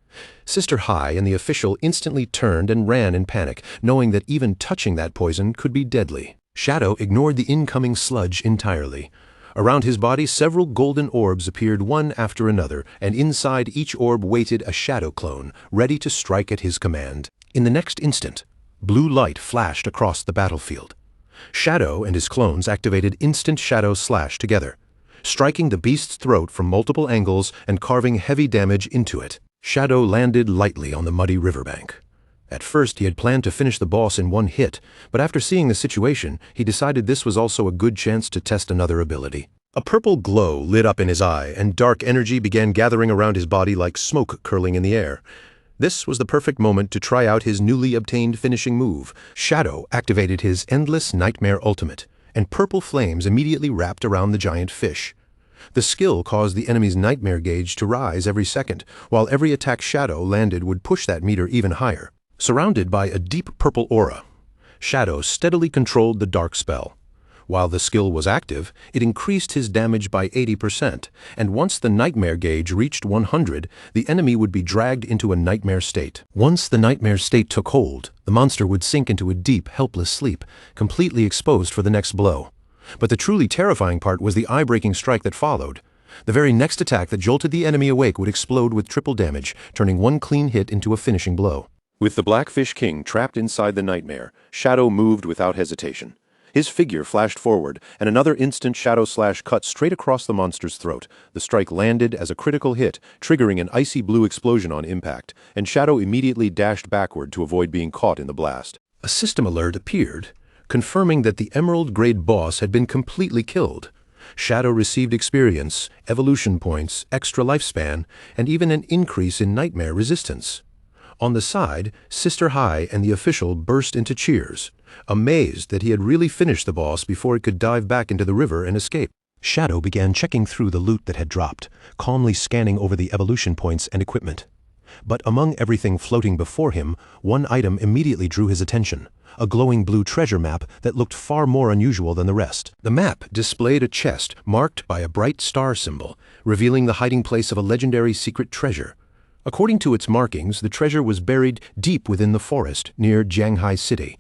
Sister Hai and the official instantly turned and ran in panic, knowing that even touching that poison could be deadly. Shadow ignored the incoming sludge entirely. Around his body, several golden orbs appeared one after another, and inside each orb waited a shadow clone, ready to strike at his command. In the next instant, blue light flashed across the battlefield. Shadow and his clones activated instant shadow slash together, striking the beast's throat from multiple angles and carving heavy damage into it. Shadow landed lightly on the muddy riverbank. At first, he had planned to finish the boss in one hit, but after seeing the situation, he decided this was also a good chance to test another ability. A purple glow lit up in his eye, and dark energy began gathering around his body like smoke curling in the air. This was the perfect moment to try out his newly obtained finishing move. Shadow activated his Endless Nightmare Ultimate, and purple flames immediately wrapped around the giant fish. The skill caused the enemy's nightmare gauge to rise every second, while every attack Shadow landed would push that meter even higher. Surrounded by a deep purple aura, Shadow steadily controlled the dark spell. While the skill was active, it increased his damage by 80%, and once the nightmare gauge reached 100, the enemy would be dragged into a nightmare state. Once the nightmare state took hold, the monster would sink into a deep, helpless sleep, completely exposed for the next blow. But the truly terrifying part was the eye-breaking strike that followed. The very next attack that jolted the enemy awake would explode with triple damage, turning one clean hit into a finishing blow. With the Black Fish King trapped inside the nightmare, Shadow moved without hesitation. His figure flashed forward, and another instant shadow slash cut straight across the monster's throat. The strike landed as a critical hit, triggering an icy blue explosion on impact, and Shadow immediately dashed backward to avoid being caught in the blast. A system alert appeared, confirming that the Emerald-grade boss had been completely killed. Shadow received experience, evolution points, extra lifespan, and even an increase in nightmare resistance. On the side, Sister Hai and the official burst into cheers, amazed that he had really finished the boss before it could dive back into the river and escape. Shadow began checking through the loot that had dropped, calmly scanning over the evolution points and equipment. But among everything floating before him, one item immediately drew his attention, a glowing blue treasure map that looked far more unusual than the rest. The map displayed a chest marked by a bright star symbol, revealing the hiding place of a legendary secret treasure. According to its markings, the treasure was buried deep within the forest near Jianghai City.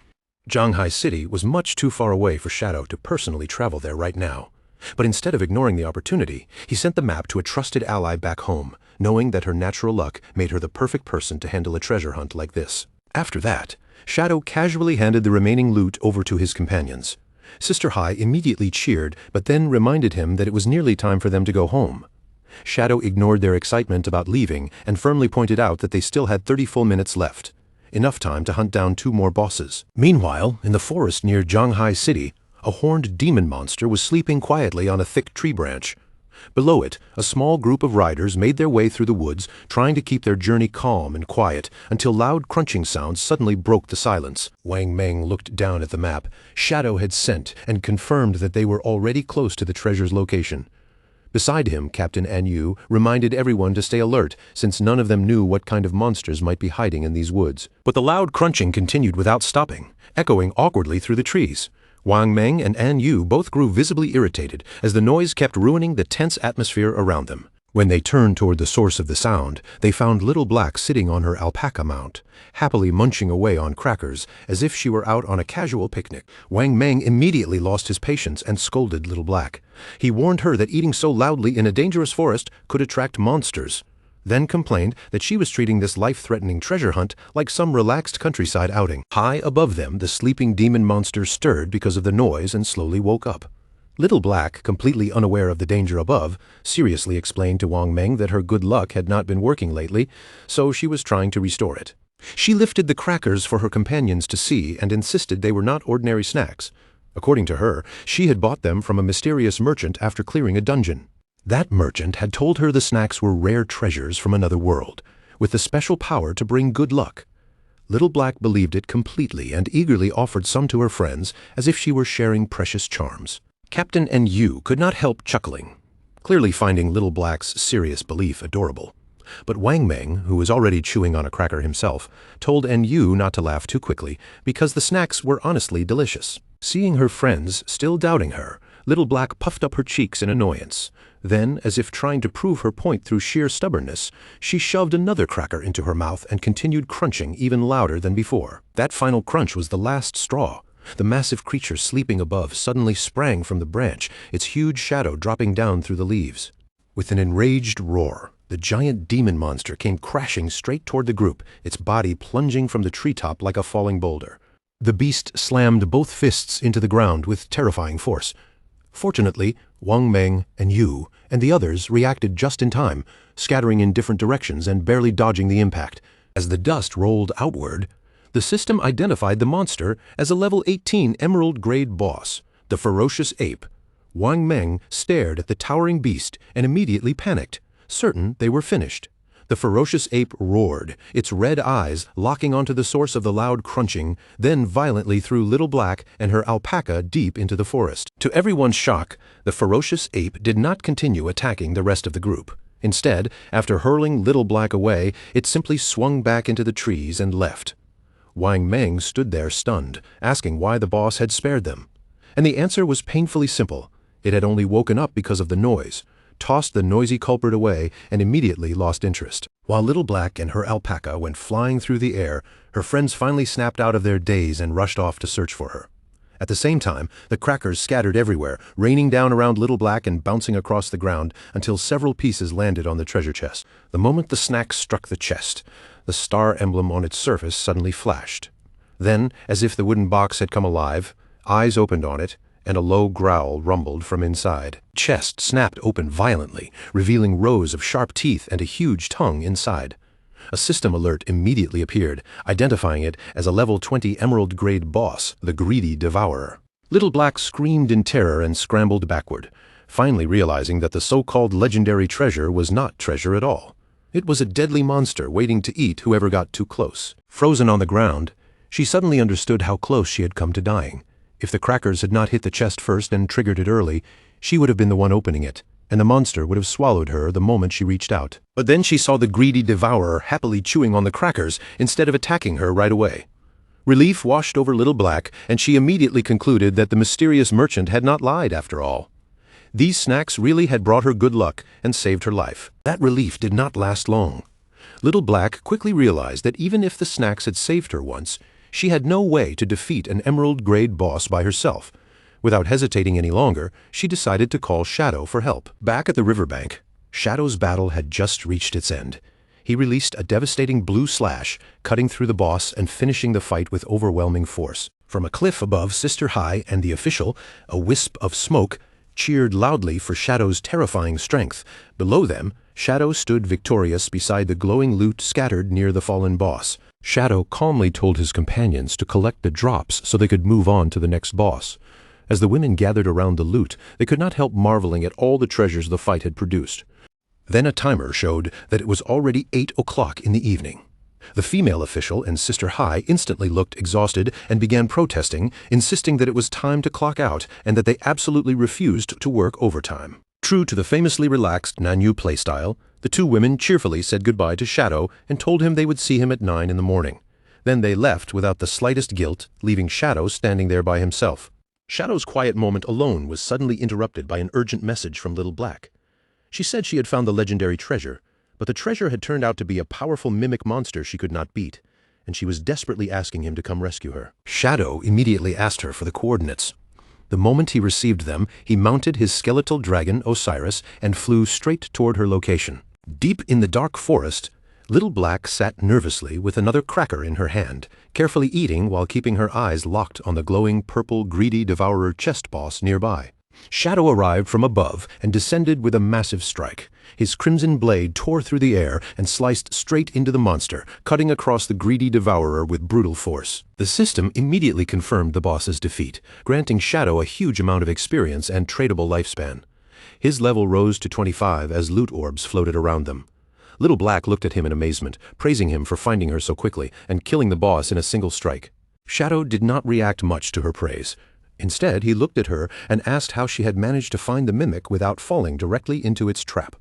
Jianghai City was much too far away for Shadow to personally travel there right now. But instead of ignoring the opportunity, he sent the map to a trusted ally back home, knowing that her natural luck made her the perfect person to handle a treasure hunt like this. After that, Shadow casually handed the remaining loot over to his companions. Sister Hai immediately cheered, but then reminded him that it was nearly time for them to go home. Shadow ignored their excitement about leaving and firmly pointed out that they still had 30 full minutes left, enough time to hunt down 2 more bosses. Meanwhile, in the forest near Jianghai City, a horned demon monster was sleeping quietly on a thick tree branch. Below it, a small group of riders made their way through the woods, trying to keep their journey calm and quiet, until loud crunching sounds suddenly broke the silence. Wang Meng looked down at the map Shadow had sent and confirmed that they were already close to the treasure's location. Beside him, Captain An Yu reminded everyone to stay alert, since none of them knew what kind of monsters might be hiding in these woods. But the loud crunching continued without stopping, echoing awkwardly through the trees. Wang Meng and An Yu both grew visibly irritated as the noise kept ruining the tense atmosphere around them. When they turned toward the source of the sound, they found Little Black sitting on her alpaca mount, happily munching away on crackers as if she were out on a casual picnic. Wang Meng immediately lost his patience and scolded Little Black. He warned her that eating so loudly in a dangerous forest could attract monsters, then complained that she was treating this life-threatening treasure hunt like some relaxed countryside outing. High above them, the sleeping demon monster stirred because of the noise and slowly woke up. Little Black, completely unaware of the danger above, seriously explained to Wang Meng that her good luck had not been working lately, so she was trying to restore it. She lifted the crackers for her companions to see and insisted they were not ordinary snacks. According to her, she had bought them from a mysterious merchant after clearing a dungeon. That merchant had told her the snacks were rare treasures from another world, with the special power to bring good luck. Little Black believed it completely and eagerly offered some to her friends as if she were sharing precious charms. Captain An Yu could not help chuckling, clearly finding Little Black's serious belief adorable. But Wang Meng, who was already chewing on a cracker himself, told An Yu not to laugh too quickly because the snacks were honestly delicious. Seeing her friends still doubting her, Little Black puffed up her cheeks in annoyance. Then, as if trying to prove her point through sheer stubbornness, she shoved another cracker into her mouth and continued crunching even louder than before. That final crunch was the last straw. The massive creature sleeping above suddenly sprang from the branch, its huge shadow dropping down through the leaves. With an enraged roar, the giant demon monster came crashing straight toward the group, its body plunging from the treetop like a falling boulder. The beast slammed both fists into the ground with terrifying force. Fortunately, Wang Meng and Yu and the others reacted just in time, scattering in different directions and barely dodging the impact. As the dust rolled outward, the system identified the monster as a level 18 emerald-grade boss, the ferocious ape. Wang Meng stared at the towering beast and immediately panicked, certain they were finished. The ferocious ape roared, its red eyes locking onto the source of the loud crunching, then violently threw Little Black and her alpaca deep into the forest. To everyone's shock, the ferocious ape did not continue attacking the rest of the group. Instead, after hurling Little Black away, it simply swung back into the trees and left. Wang Meng stood there stunned, asking why the boss had spared them. And the answer was painfully simple. It had only woken up because of the noise, tossed the noisy culprit away, and immediately lost interest. While Little Black and her alpaca went flying through the air, her friends finally snapped out of their daze and rushed off to search for her. At the same time, the crackers scattered everywhere, raining down around Little Black and bouncing across the ground until several pieces landed on the treasure chest. The moment the snack struck the chest, the star emblem on its surface suddenly flashed. Then, as if the wooden box had come alive, Eyes opened on it, and a low growl rumbled from inside. Chest snapped open violently, revealing rows of sharp teeth and a huge tongue inside. A system alert immediately appeared, identifying it as a level 20 emerald-grade boss, the Greedy Devourer. Little Black screamed in terror and scrambled backward, finally realizing that the so-called legendary treasure was not treasure at all. It was a deadly monster waiting to eat whoever got too close. Frozen on the ground, she suddenly understood how close she had come to dying. If the crackers had not hit the chest first and triggered it early, she would have been the one opening it, and the monster would have swallowed her the moment she reached out. But then she saw the Greedy Devourer happily chewing on the crackers instead of attacking her right away. Relief washed over Little Black, and she immediately concluded that the mysterious merchant had not lied after all. These snacks really had brought her good luck and saved her life. That relief did not last long. Little Black quickly realized that even if the snacks had saved her once, she had no way to defeat an emerald-grade boss by herself. Without hesitating any longer, she decided to call Shadow for help. Back at the riverbank, Shadow's battle had just reached its end. He released a devastating blue slash, cutting through the boss and finishing the fight with overwhelming force. From a cliff above Sister High and the official, a wisp of smoke cheered loudly for Shadow's terrifying strength. Below them, Shadow stood victorious beside the glowing loot scattered near the fallen boss. Shadow calmly told his companions to collect the drops so they could move on to the next boss. As the women gathered around the loot, they could not help marveling at all the treasures the fight had produced. Then a timer showed that it was already 8 o'clock in the evening. The female official and Sister High instantly looked exhausted and began protesting, insisting that it was time to clock out and that they absolutely refused to work overtime. True to the famously relaxed Nanyu playstyle, the two women cheerfully said goodbye to Shadow and told him they would see him at 9 in the morning. Then they left without the slightest guilt, leaving Shadow standing there by himself. Shadow's quiet moment alone was suddenly interrupted by an urgent message from Little Black. She said she had found the legendary treasure, but the treasure had turned out to be a powerful mimic monster she could not beat, and she was desperately asking him to come rescue her. Shadow immediately asked her for the coordinates. The moment he received them, he mounted his skeletal dragon, Osiris, and flew straight toward her location. Deep in the dark forest, Little Black sat nervously with another cracker in her hand, carefully eating while keeping her eyes locked on the glowing purple Greedy Devourer chest boss nearby. Shadow arrived from above and descended with a massive strike. His crimson blade tore through the air and sliced straight into the monster, cutting across the Greedy Devourer with brutal force. The system immediately confirmed the boss's defeat, granting Shadow a huge amount of experience and tradable lifespan. His level rose to 25 as loot orbs floated around them. Little Black looked at him in amazement, praising him for finding her so quickly and killing the boss in a single strike. Shadow did not react much to her praise. Instead, he looked at her and asked how she had managed to find the mimic without falling directly into its trap.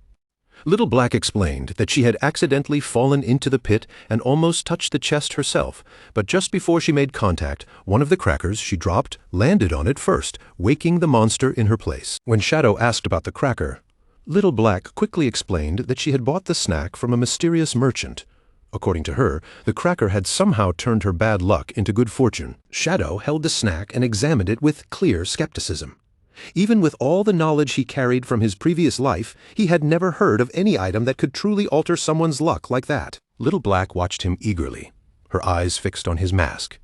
Little Black explained that she had accidentally fallen into the pit and almost touched the chest herself, but just before she made contact, one of the crackers she dropped landed on it first, waking the monster in her place. When Shadow asked about the cracker, Little Black quickly explained that she had bought the snack from a mysterious merchant. According to her, the cracker had somehow turned her bad luck into good fortune. Shadow held the snack and examined it with clear skepticism. Even with all the knowledge he carried from his previous life, he had never heard of any item that could truly alter someone's luck like that. Little Black watched him eagerly, her eyes fixed on his mask.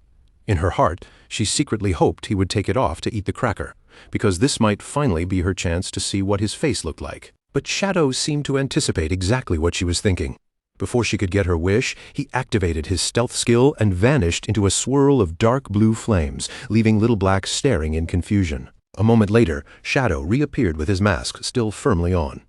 In her heart, she secretly hoped he would take it off to eat the cracker, because this might finally be her chance to see what his face looked like. But Shadow seemed to anticipate exactly what she was thinking. Before she could get her wish, he activated his stealth skill and vanished into a swirl of dark blue flames, leaving Little Black staring in confusion. A moment later, Shadow reappeared with his mask still firmly on.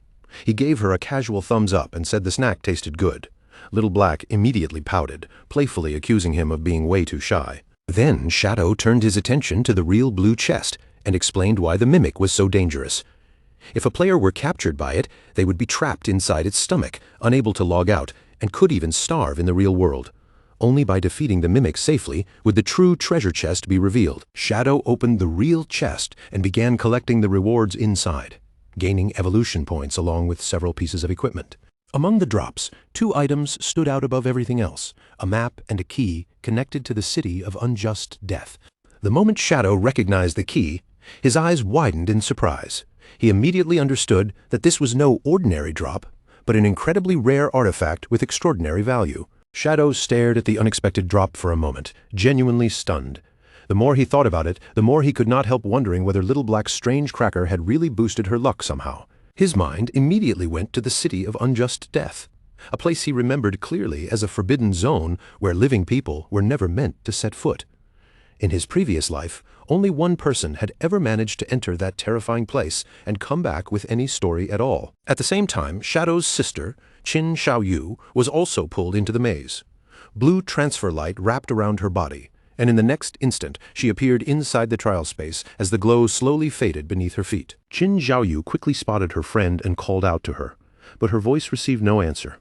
He gave her a casual thumbs up and said the snack tasted good. Little Black immediately pouted, playfully accusing him of being way too shy. Then Shadow turned his attention to the real blue chest and explained why the mimic was so dangerous. If a player were captured by it, they would be trapped inside its stomach, unable to log out, and could even starve in the real world. Only by defeating the mimic safely would the true treasure chest be revealed. Shadow opened the real chest and began collecting the rewards inside, gaining evolution points along with several pieces of equipment. Among the drops, 2 items stood out above everything else, a map and a key connected to the city of unjust death. The moment Shadow recognized the key, his eyes widened in surprise. He immediately understood that this was no ordinary drop, but an incredibly rare artifact with extraordinary value. Shadow stared at the unexpected drop for a moment, genuinely stunned. The more he thought about it, the more he could not help wondering whether Little Black's strange cracker had really boosted her luck somehow. His mind immediately went to the City of Unjust Death, a place he remembered clearly as a forbidden zone where living people were never meant to set foot. In his previous life, only one person had ever managed to enter that terrifying place and come back with any story at all. At the same time, Shadow's sister, Qin Xiaoyu, was also pulled into the maze. Blue transfer light wrapped around her body, and in the next instant she appeared inside the trial space as the glow slowly faded beneath her feet. Qin Xiaoyu quickly spotted her friend and called out to her, but her voice received no answer.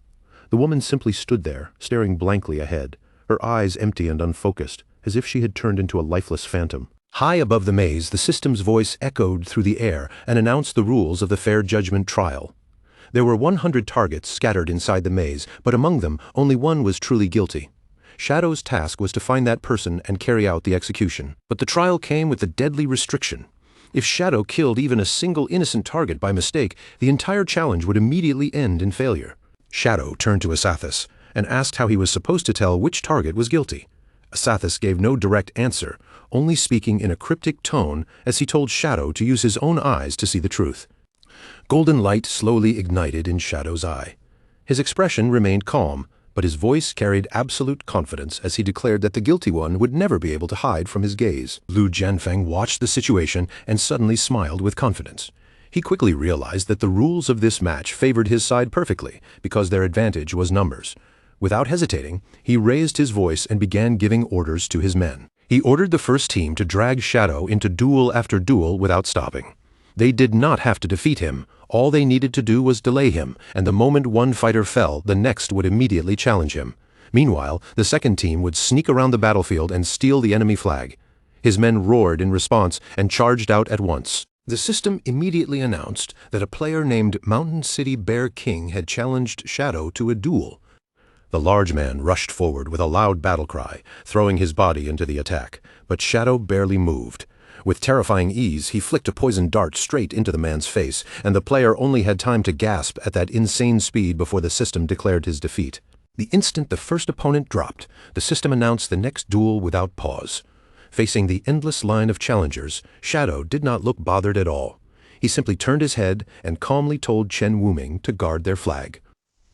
The woman simply stood there, staring blankly ahead, her eyes empty and unfocused, as if she had turned into a lifeless phantom. High above the maze, the system's voice echoed through the air and announced the rules of the Fair Judgment trial. There were 100 targets scattered inside the maze, but among them, only one was truly guilty. Shadow's task was to find that person and carry out the execution. But the trial came with a deadly restriction. If Shadow killed even a single innocent target by mistake, the entire challenge would immediately end in failure. Shadow turned to Asathas and asked how he was supposed to tell which target was guilty. Asathas gave no direct answer, only speaking in a cryptic tone as he told Shadow to use his own eyes to see the truth. Golden light slowly ignited in Shadow's eye. His expression remained calm, but his voice carried absolute confidence as he declared that the guilty one would never be able to hide from his gaze. Lu Jianfeng watched the situation and suddenly smiled with confidence. He quickly realized that the rules of this match favored his side perfectly because their advantage was numbers. Without hesitating, he raised his voice and began giving orders to his men. He ordered the first team to drag Shadow into duel after duel without stopping. They did not have to defeat him. All they needed to do was delay him, and the moment one fighter fell, the next would immediately challenge him. Meanwhile, the second team would sneak around the battlefield and steal the enemy flag. His men roared in response and charged out at once. The system immediately announced that a player named Mountain City Bear King had challenged Shadow to a duel. The large man rushed forward with a loud battle cry, throwing his body into the attack, but Shadow barely moved. With terrifying ease, he flicked a poisoned dart straight into the man's face, and the player only had time to gasp at that insane speed before the system declared his defeat. The instant the first opponent dropped, the system announced the next duel without pause. Facing the endless line of challengers, Shadow did not look bothered at all. He simply turned his head and calmly told Chen Wuming to guard their flag.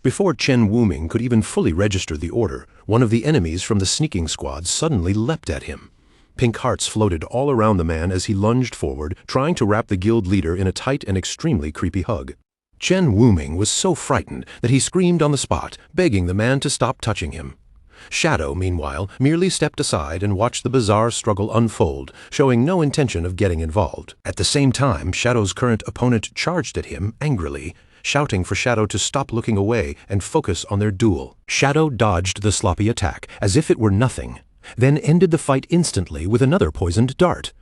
Before Chen Wuming could even fully register the order, one of the enemies from the sneaking squad suddenly leapt at him. Pink hearts floated all around the man as he lunged forward, trying to wrap the guild leader in a tight and extremely creepy hug. Chen Wuming was so frightened that he screamed on the spot, begging the man to stop touching him. Shadow, meanwhile, merely stepped aside and watched the bizarre struggle unfold, showing no intention of getting involved. At the same time, Shadow's current opponent charged at him angrily, shouting for Shadow to stop looking away and focus on their duel. Shadow dodged the sloppy attack as if it were nothing, then ended the fight instantly with another poisoned dart.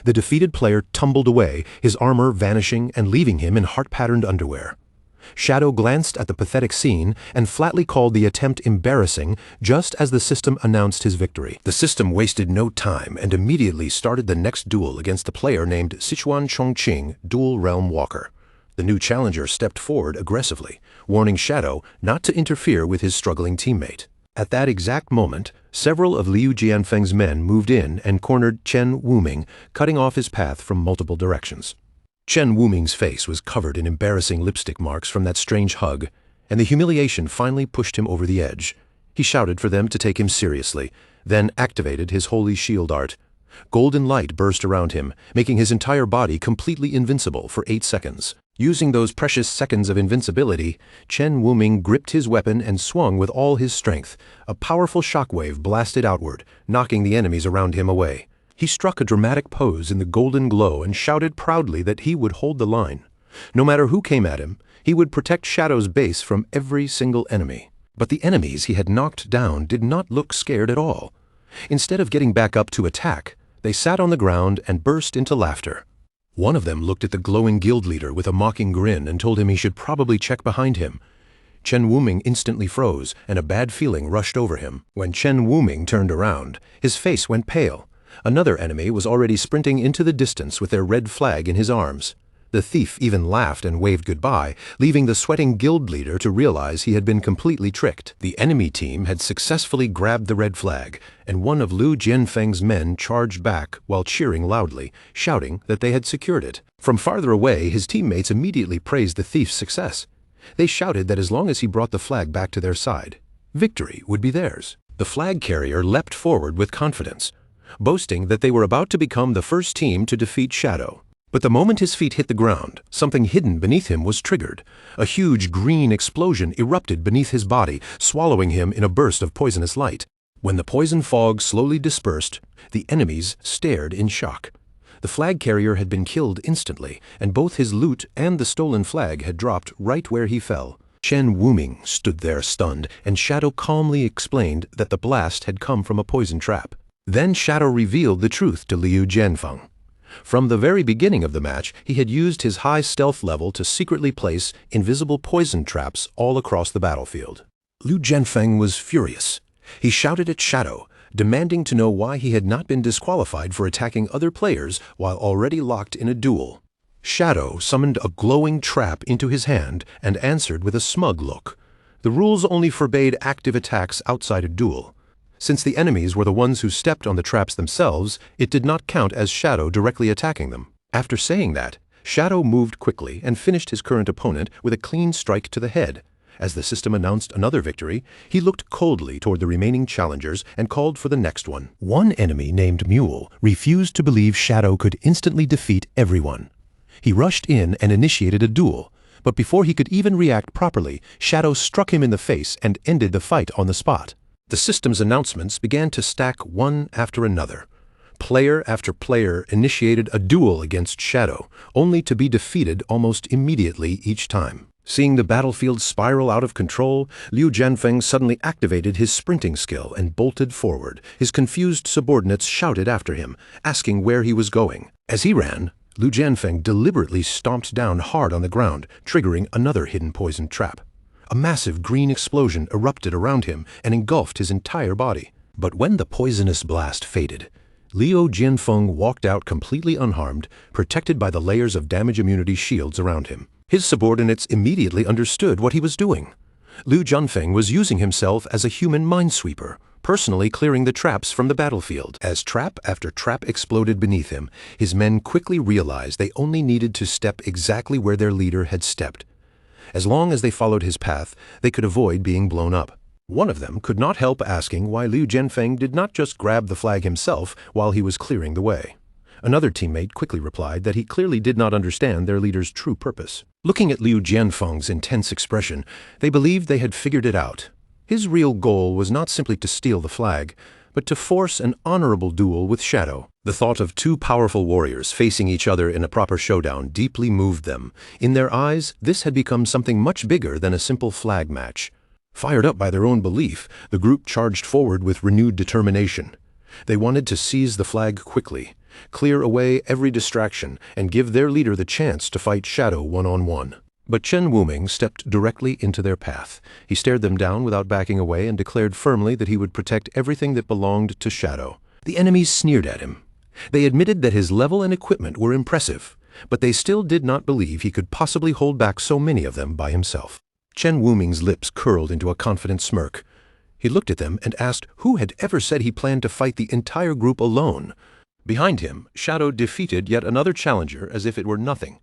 The defeated player tumbled away, his armor vanishing and leaving him in heart-patterned underwear. Shadow glanced at the pathetic scene and flatly called the attempt embarrassing just as the system announced his victory. The system wasted no time and immediately started the next duel against a player named Sichuan Chongqing, Dual Realm Walker. The new challenger stepped forward aggressively, warning Shadow not to interfere with his struggling teammate. At that exact moment, several of Liu Jianfeng's men moved in and cornered Chen Wuming, cutting off his path from multiple directions. Chen Wuming's face was covered in embarrassing lipstick marks from that strange hug, and the humiliation finally pushed him over the edge. He shouted for them to take him seriously, then activated his holy shield art. Golden light burst around him, making his entire body completely invincible for 8 seconds. Using those precious seconds of invincibility, Chen Wuming gripped his weapon and swung with all his strength. A powerful shockwave blasted outward, knocking the enemies around him away. He struck a dramatic pose in the golden glow and shouted proudly that he would hold the line. No matter who came at him, he would protect Shadow's base from every single enemy. But the enemies he had knocked down did not look scared at all. Instead of getting back up to attack, they sat on the ground and burst into laughter. One of them looked at the glowing guild leader with a mocking grin and told him he should probably check behind him. Chen Wuming instantly froze, and a bad feeling rushed over him. When Chen Wuming turned around, his face went pale. Another enemy was already sprinting into the distance with their red flag in his arms. The thief even laughed and waved goodbye, leaving the sweating guild leader to realize he had been completely tricked. The enemy team had successfully grabbed the red flag, and one of Liu Jianfeng's men charged back while cheering loudly, shouting that they had secured it. From farther away, his teammates immediately praised the thief's success. They shouted that as long as he brought the flag back to their side, victory would be theirs. The flag carrier leapt forward with confidence, boasting that they were about to become the first team to defeat Shadow. But the moment his feet hit the ground, something hidden beneath him was triggered. A huge green explosion erupted beneath his body, swallowing him in a burst of poisonous light. When the poison fog slowly dispersed, the enemies stared in shock. The flag carrier had been killed instantly, and both his loot and the stolen flag had dropped right where he fell. Chen Wuming stood there stunned, and Shadow calmly explained that the blast had come from a poison trap. Then Shadow revealed the truth to Liu Jianfeng. From the very beginning of the match, he had used his high stealth level to secretly place invisible poison traps all across the battlefield. Liu Jianfeng was furious. He shouted at Shadow, demanding to know why he had not been disqualified for attacking other players while already locked in a duel. Shadow summoned a glowing trap into his hand and answered with a smug look. The rules only forbade active attacks outside a duel. Since the enemies were the ones who stepped on the traps themselves, it did not count as Shadow directly attacking them. After saying that, Shadow moved quickly and finished his current opponent with a clean strike to the head. As the system announced another victory, he looked coldly toward the remaining challengers and called for the next one. One enemy named Mule refused to believe Shadow could instantly defeat everyone. He rushed in and initiated a duel, but before he could even react properly, Shadow struck him in the face and ended the fight on the spot. The system's announcements began to stack one after another. Player after player initiated a duel against Shadow, only to be defeated almost immediately each time. Seeing the battlefield spiral out of control, Liu Jianfeng suddenly activated his sprinting skill and bolted forward. His confused subordinates shouted after him, asking where he was going. As he ran, Liu Jianfeng deliberately stomped down hard on the ground, triggering another hidden poison trap. A massive green explosion erupted around him and engulfed his entire body. But when the poisonous blast faded, Liu Jianfeng walked out completely unharmed, protected by the layers of damage immunity shields around him. His subordinates immediately understood what he was doing. Liu Jianfeng was using himself as a human minesweeper, personally clearing the traps from the battlefield. As trap after trap exploded beneath him, his men quickly realized they only needed to step exactly where their leader had stepped. As long as they followed his path, they could avoid being blown up. One of them could not help asking why Liu Jianfeng did not just grab the flag himself while he was clearing the way. Another teammate quickly replied that he clearly did not understand their leader's true purpose. Looking at Liu Jianfeng's intense expression, they believed they had figured it out. His real goal was not simply to steal the flag, but to force an honorable duel with Shadow. The thought of two powerful warriors facing each other in a proper showdown deeply moved them. In their eyes, this had become something much bigger than a simple flag match. Fired up by their own belief, the group charged forward with renewed determination. They wanted to seize the flag quickly, clear away every distraction, and give their leader the chance to fight Shadow one-on-one. But Chen Wuming stepped directly into their path. He stared them down without backing away and declared firmly that he would protect everything that belonged to Shadow. The enemies sneered at him. They admitted that his level and equipment were impressive, but they still did not believe he could possibly hold back so many of them by himself. Chen Wuming's lips curled into a confident smirk. He looked at them and asked who had ever said he planned to fight the entire group alone. Behind him, Shadow defeated yet another challenger as if it were nothing.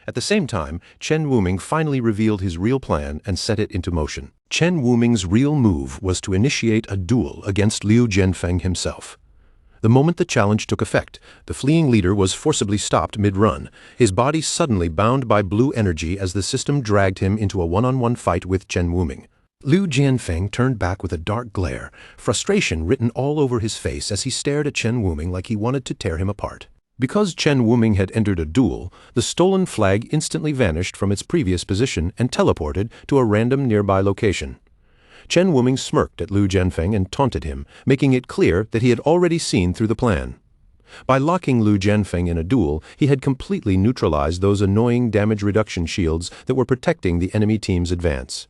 At the same time, Chen Wuming finally revealed his real plan and set it into motion. Chen Wuming's real move was to initiate a duel against Liu Jianfeng himself. The moment the challenge took effect, the fleeing leader was forcibly stopped mid-run, his body suddenly bound by blue energy as the system dragged him into a one-on-one fight with Chen Wuming. Liu Jianfeng turned back with a dark glare, frustration written all over his face as he stared at Chen Wuming like he wanted to tear him apart. Because Chen Wuming had entered a duel, the stolen flag instantly vanished from its previous position and teleported to a random nearby location. Chen Wuming smirked at Liu Jianfeng and taunted him, making it clear that he had already seen through the plan. By locking Liu Jianfeng in a duel, he had completely neutralized those annoying damage reduction shields that were protecting the enemy team's advance.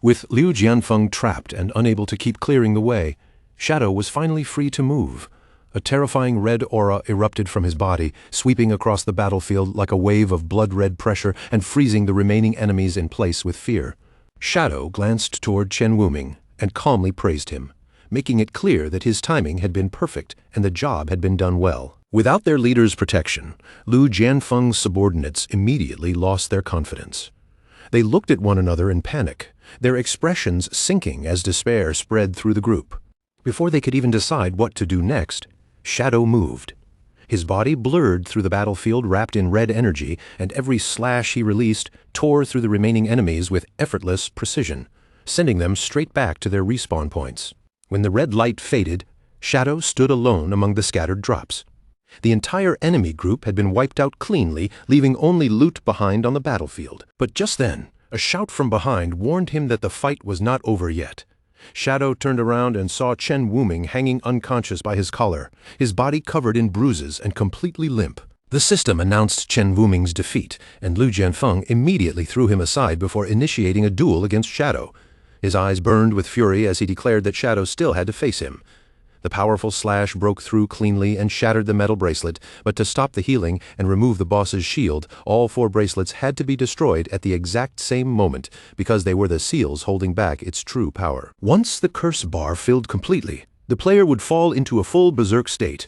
With Liu Jianfeng trapped and unable to keep clearing the way, Shadow was finally free to move. A terrifying red aura erupted from his body, sweeping across the battlefield like a wave of blood-red pressure and freezing the remaining enemies in place with fear. Shadow glanced toward Chen Wuming and calmly praised him, making it clear that his timing had been perfect and the job had been done well. Without their leader's protection, Lu Jianfeng's subordinates immediately lost their confidence. They looked at one another in panic, their expressions sinking as despair spread through the group. Before they could even decide what to do next, Shadow moved. His body blurred through the battlefield wrapped in red energy, and every slash he released tore through the remaining enemies with effortless precision, sending them straight back to their respawn points. When the red light faded, Shadow stood alone among the scattered drops. The entire enemy group had been wiped out cleanly, leaving only loot behind on the battlefield. But just then, a shout from behind warned him that the fight was not over yet. Shadow turned around and saw Chen Wuming hanging unconscious by his collar, his body covered in bruises and completely limp. The system announced Chen Wuming's defeat, and Lu Jianfeng immediately threw him aside before initiating a duel against Shadow. His eyes burned with fury as he declared that Shadow still had to face him. The powerful slash broke through cleanly and shattered the metal bracelet, but to stop the healing and remove the boss's shield, all 4 bracelets had to be destroyed at the exact same moment because they were the seals holding back its true power. Once the curse bar filled completely, the player would fall into a full berserk state.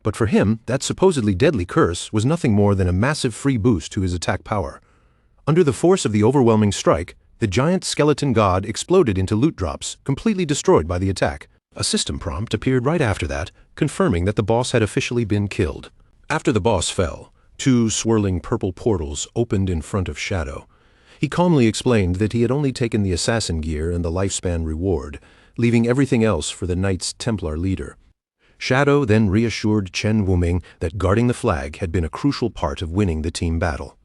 But for him, that supposedly deadly curse was nothing more than a massive free boost to his attack power. Under the force of the overwhelming strike, the giant skeleton god exploded into loot drops, completely destroyed by the attack. A system prompt appeared right after that, confirming that the boss had officially been killed. After the boss fell, 2 swirling purple portals opened in front of Shadow. He calmly explained that he had only taken the assassin gear and the lifespan reward, leaving everything else for the Knights Templar leader. Shadow then reassured Chen Wuming that guarding the flag had been a crucial part of winning the team battle.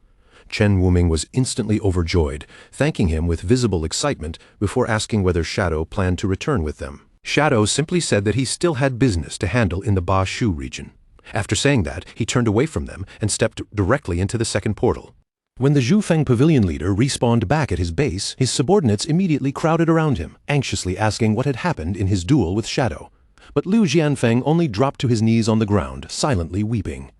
Chen Wuming was instantly overjoyed, thanking him with visible excitement before asking whether Shadow planned to return with them. Shadow simply said that he still had business to handle in the Ba Shu region. After saying that, he turned away from them and stepped directly into the second portal. When the Zhufeng Pavilion leader respawned back at his base, his subordinates immediately crowded around him, anxiously asking what had happened in his duel with Shadow. But Lu Jianfeng only dropped to his knees on the ground, silently weeping.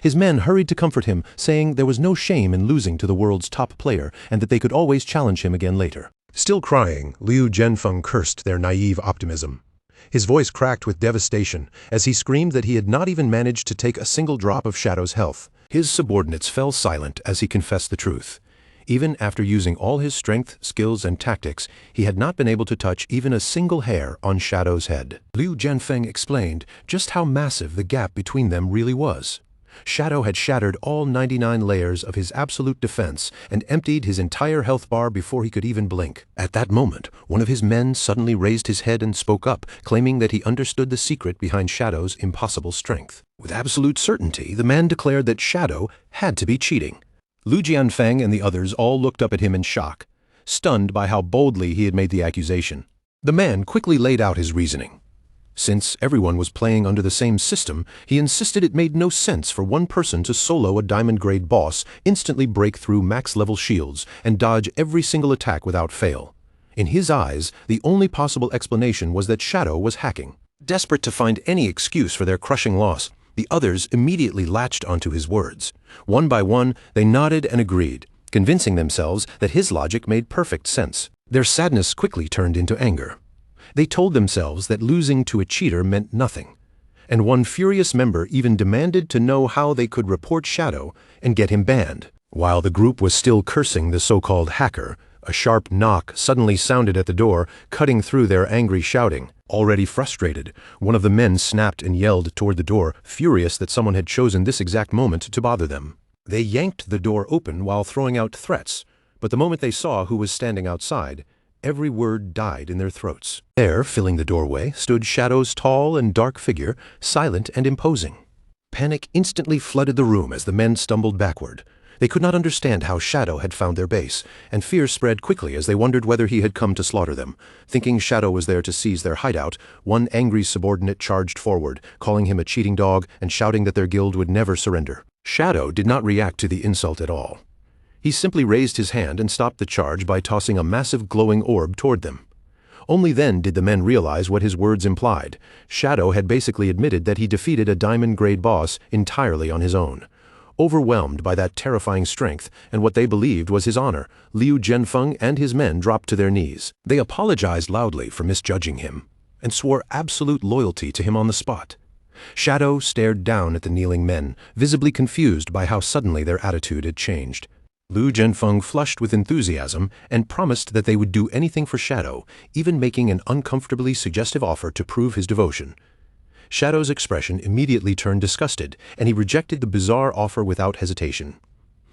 His men hurried to comfort him, saying there was no shame in losing to the world's top player and that they could always challenge him again later. Still crying, Liu Jianfeng cursed their naive optimism. His voice cracked with devastation as he screamed that he had not even managed to take a single drop of Shadow's health. His subordinates fell silent as he confessed the truth. Even after using all his strength, skills, and tactics, he had not been able to touch even a single hair on Shadow's head. Liu Jianfeng explained just how massive the gap between them really was. Shadow had shattered all 99 layers of his absolute defense and emptied his entire health bar before he could even blink. At that moment, one of his men suddenly raised his head and spoke up, claiming that he understood the secret behind Shadow's impossible strength. With absolute certainty, the man declared that Shadow had to be cheating. Lu Jianfeng and the others all looked up at him in shock, stunned by how boldly he had made the accusation. The man quickly laid out his reasoning. Since everyone was playing under the same system, he insisted it made no sense for one person to solo a diamond-grade boss, instantly break through max-level shields, and dodge every single attack without fail. In his eyes, the only possible explanation was that Shadow was hacking. Desperate to find any excuse for their crushing loss, the others immediately latched onto his words. One by one, they nodded and agreed, convincing themselves that his logic made perfect sense. Their sadness quickly turned into anger. They told themselves that losing to a cheater meant nothing, and one furious member even demanded to know how they could report Shadow and get him banned. While the group was still cursing the so-called hacker, a sharp knock suddenly sounded at the door, cutting through their angry shouting. Already frustrated, one of the men snapped and yelled toward the door, furious that someone had chosen this exact moment to bother them. They yanked the door open while throwing out threats, but the moment they saw who was standing outside, every word died in their throats. There, filling the doorway, stood Shadow's tall and dark figure, silent and imposing. Panic instantly flooded the room as the men stumbled backward. They could not understand how Shadow had found their base, and fear spread quickly as they wondered whether he had come to slaughter them. Thinking Shadow was there to seize their hideout, one angry subordinate charged forward, calling him a cheating dog and shouting that their guild would never surrender. Shadow did not react to the insult at all. He simply raised his hand and stopped the charge by tossing a massive glowing orb toward them. Only then did the men realize what his words implied. Shadow had basically admitted that he defeated a diamond-grade boss entirely on his own. Overwhelmed by that terrifying strength and what they believed was his honor, Liu Jianfeng and his men dropped to their knees. They apologized loudly for misjudging him and swore absolute loyalty to him on the spot. Shadow stared down at the kneeling men, visibly confused by how suddenly their attitude had changed. Liu Jianfeng flushed with enthusiasm and promised that they would do anything for Shadow, even making an uncomfortably suggestive offer to prove his devotion. Shadow's expression immediately turned disgusted, and he rejected the bizarre offer without hesitation.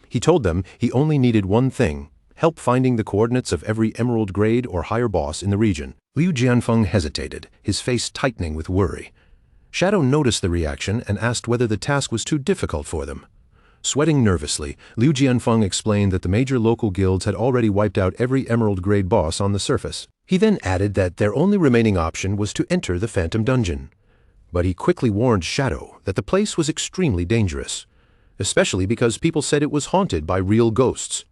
He told them he only needed one thing: help finding the coordinates of every emerald grade or higher boss in the region. Liu Jianfeng hesitated, his face tightening with worry. Shadow noticed the reaction and asked whether the task was too difficult for them. Sweating nervously, Liu Jianfeng explained that the major local guilds had already wiped out every emerald-grade boss on the surface. He then added that their only remaining option was to enter the Phantom Dungeon. But he quickly warned Shadow that the place was extremely dangerous, especially because people said it was haunted by real ghosts.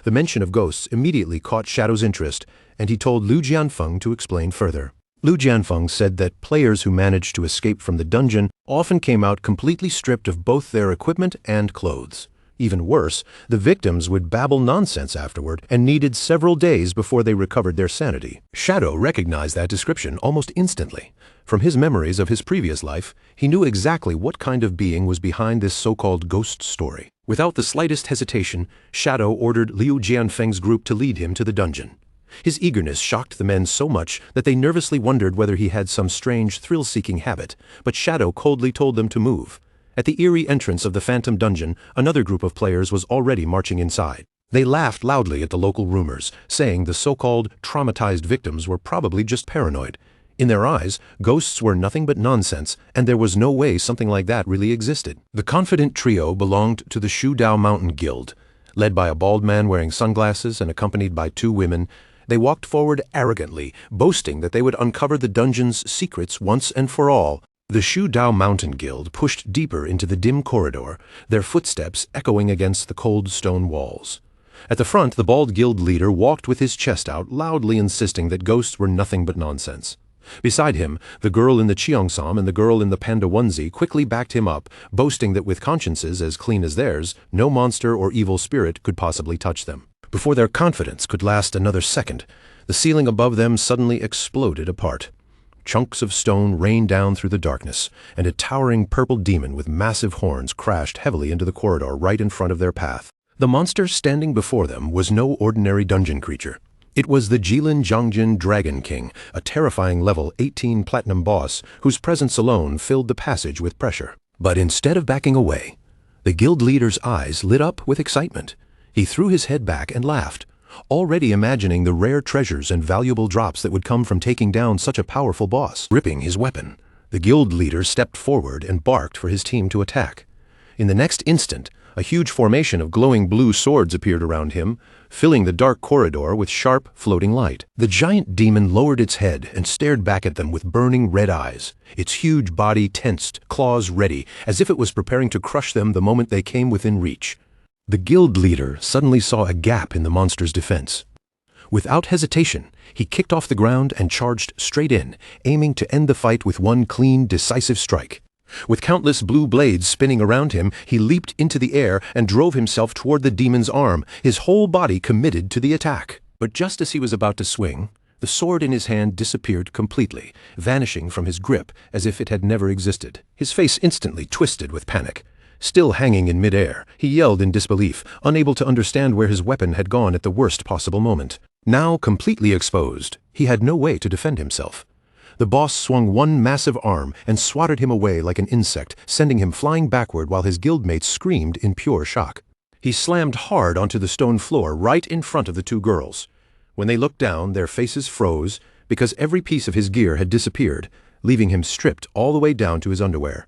The mention of ghosts immediately caught Shadow's interest, and he told Liu Jianfeng to explain further. Liu Jianfeng said that players who managed to escape from the dungeon often came out completely stripped of both their equipment and clothes. Even worse, the victims would babble nonsense afterward and needed several days before they recovered their sanity. Shadow recognized that description almost instantly. From his memories of his previous life, he knew exactly what kind of being was behind this so-called ghost story. Without the slightest hesitation, Shadow ordered Liu Jianfeng's group to lead him to the dungeon. His eagerness shocked the men so much that they nervously wondered whether he had some strange thrill-seeking habit, but Shadow coldly told them to move. At the eerie entrance of the Phantom Dungeon, another group of players was already marching inside. They laughed loudly at the local rumors, saying the so-called traumatized victims were probably just paranoid. In their eyes, ghosts were nothing but nonsense, and there was no way something like that really existed. The confident trio belonged to the Shudao Mountain Guild. Led by a bald man wearing sunglasses and accompanied by two women, they walked forward arrogantly, boasting that they would uncover the dungeon's secrets once and for all. The Shudao Mountain Guild pushed deeper into the dim corridor, their footsteps echoing against the cold stone walls. At the front, the bald guild leader walked with his chest out, loudly insisting that ghosts were nothing but nonsense. Beside him, the girl in the cheongsam and the girl in the panda onesie quickly backed him up, boasting that with consciences as clean as theirs, no monster or evil spirit could possibly touch them. Before their confidence could last another second, the ceiling above them suddenly exploded apart. Chunks of stone rained down through the darkness, and a towering purple demon with massive horns crashed heavily into the corridor right in front of their path. The monster standing before them was no ordinary dungeon creature. It was the Jilin Zhangjin Dragon King, a terrifying level 18 platinum boss whose presence alone filled the passage with pressure. But instead of backing away, the guild leader's eyes lit up with excitement. He threw his head back and laughed, already imagining the rare treasures and valuable drops that would come from taking down such a powerful boss. Gripping his weapon, the guild leader stepped forward and barked for his team to attack. In the next instant, a huge formation of glowing blue swords appeared around him, filling the dark corridor with sharp, floating light. The giant demon lowered its head and stared back at them with burning red eyes, its huge body tensed, claws ready, as if it was preparing to crush them the moment they came within reach. The guild leader suddenly saw a gap in the monster's defense. Without hesitation, he kicked off the ground and charged straight in, aiming to end the fight with one clean, decisive strike. With countless blue blades spinning around him, he leaped into the air and drove himself toward the demon's arm, his whole body committed to the attack. But just as he was about to swing, the sword in his hand disappeared completely, vanishing from his grip as if it had never existed. His face instantly twisted with panic. Still hanging in midair, he yelled in disbelief, unable to understand where his weapon had gone at the worst possible moment. Now completely exposed, he had no way to defend himself. The boss swung one massive arm and swatted him away like an insect, sending him flying backward while his guildmates screamed in pure shock. He slammed hard onto the stone floor right in front of the two girls. When they looked down, their faces froze because every piece of his gear had disappeared, leaving him stripped all the way down to his underwear.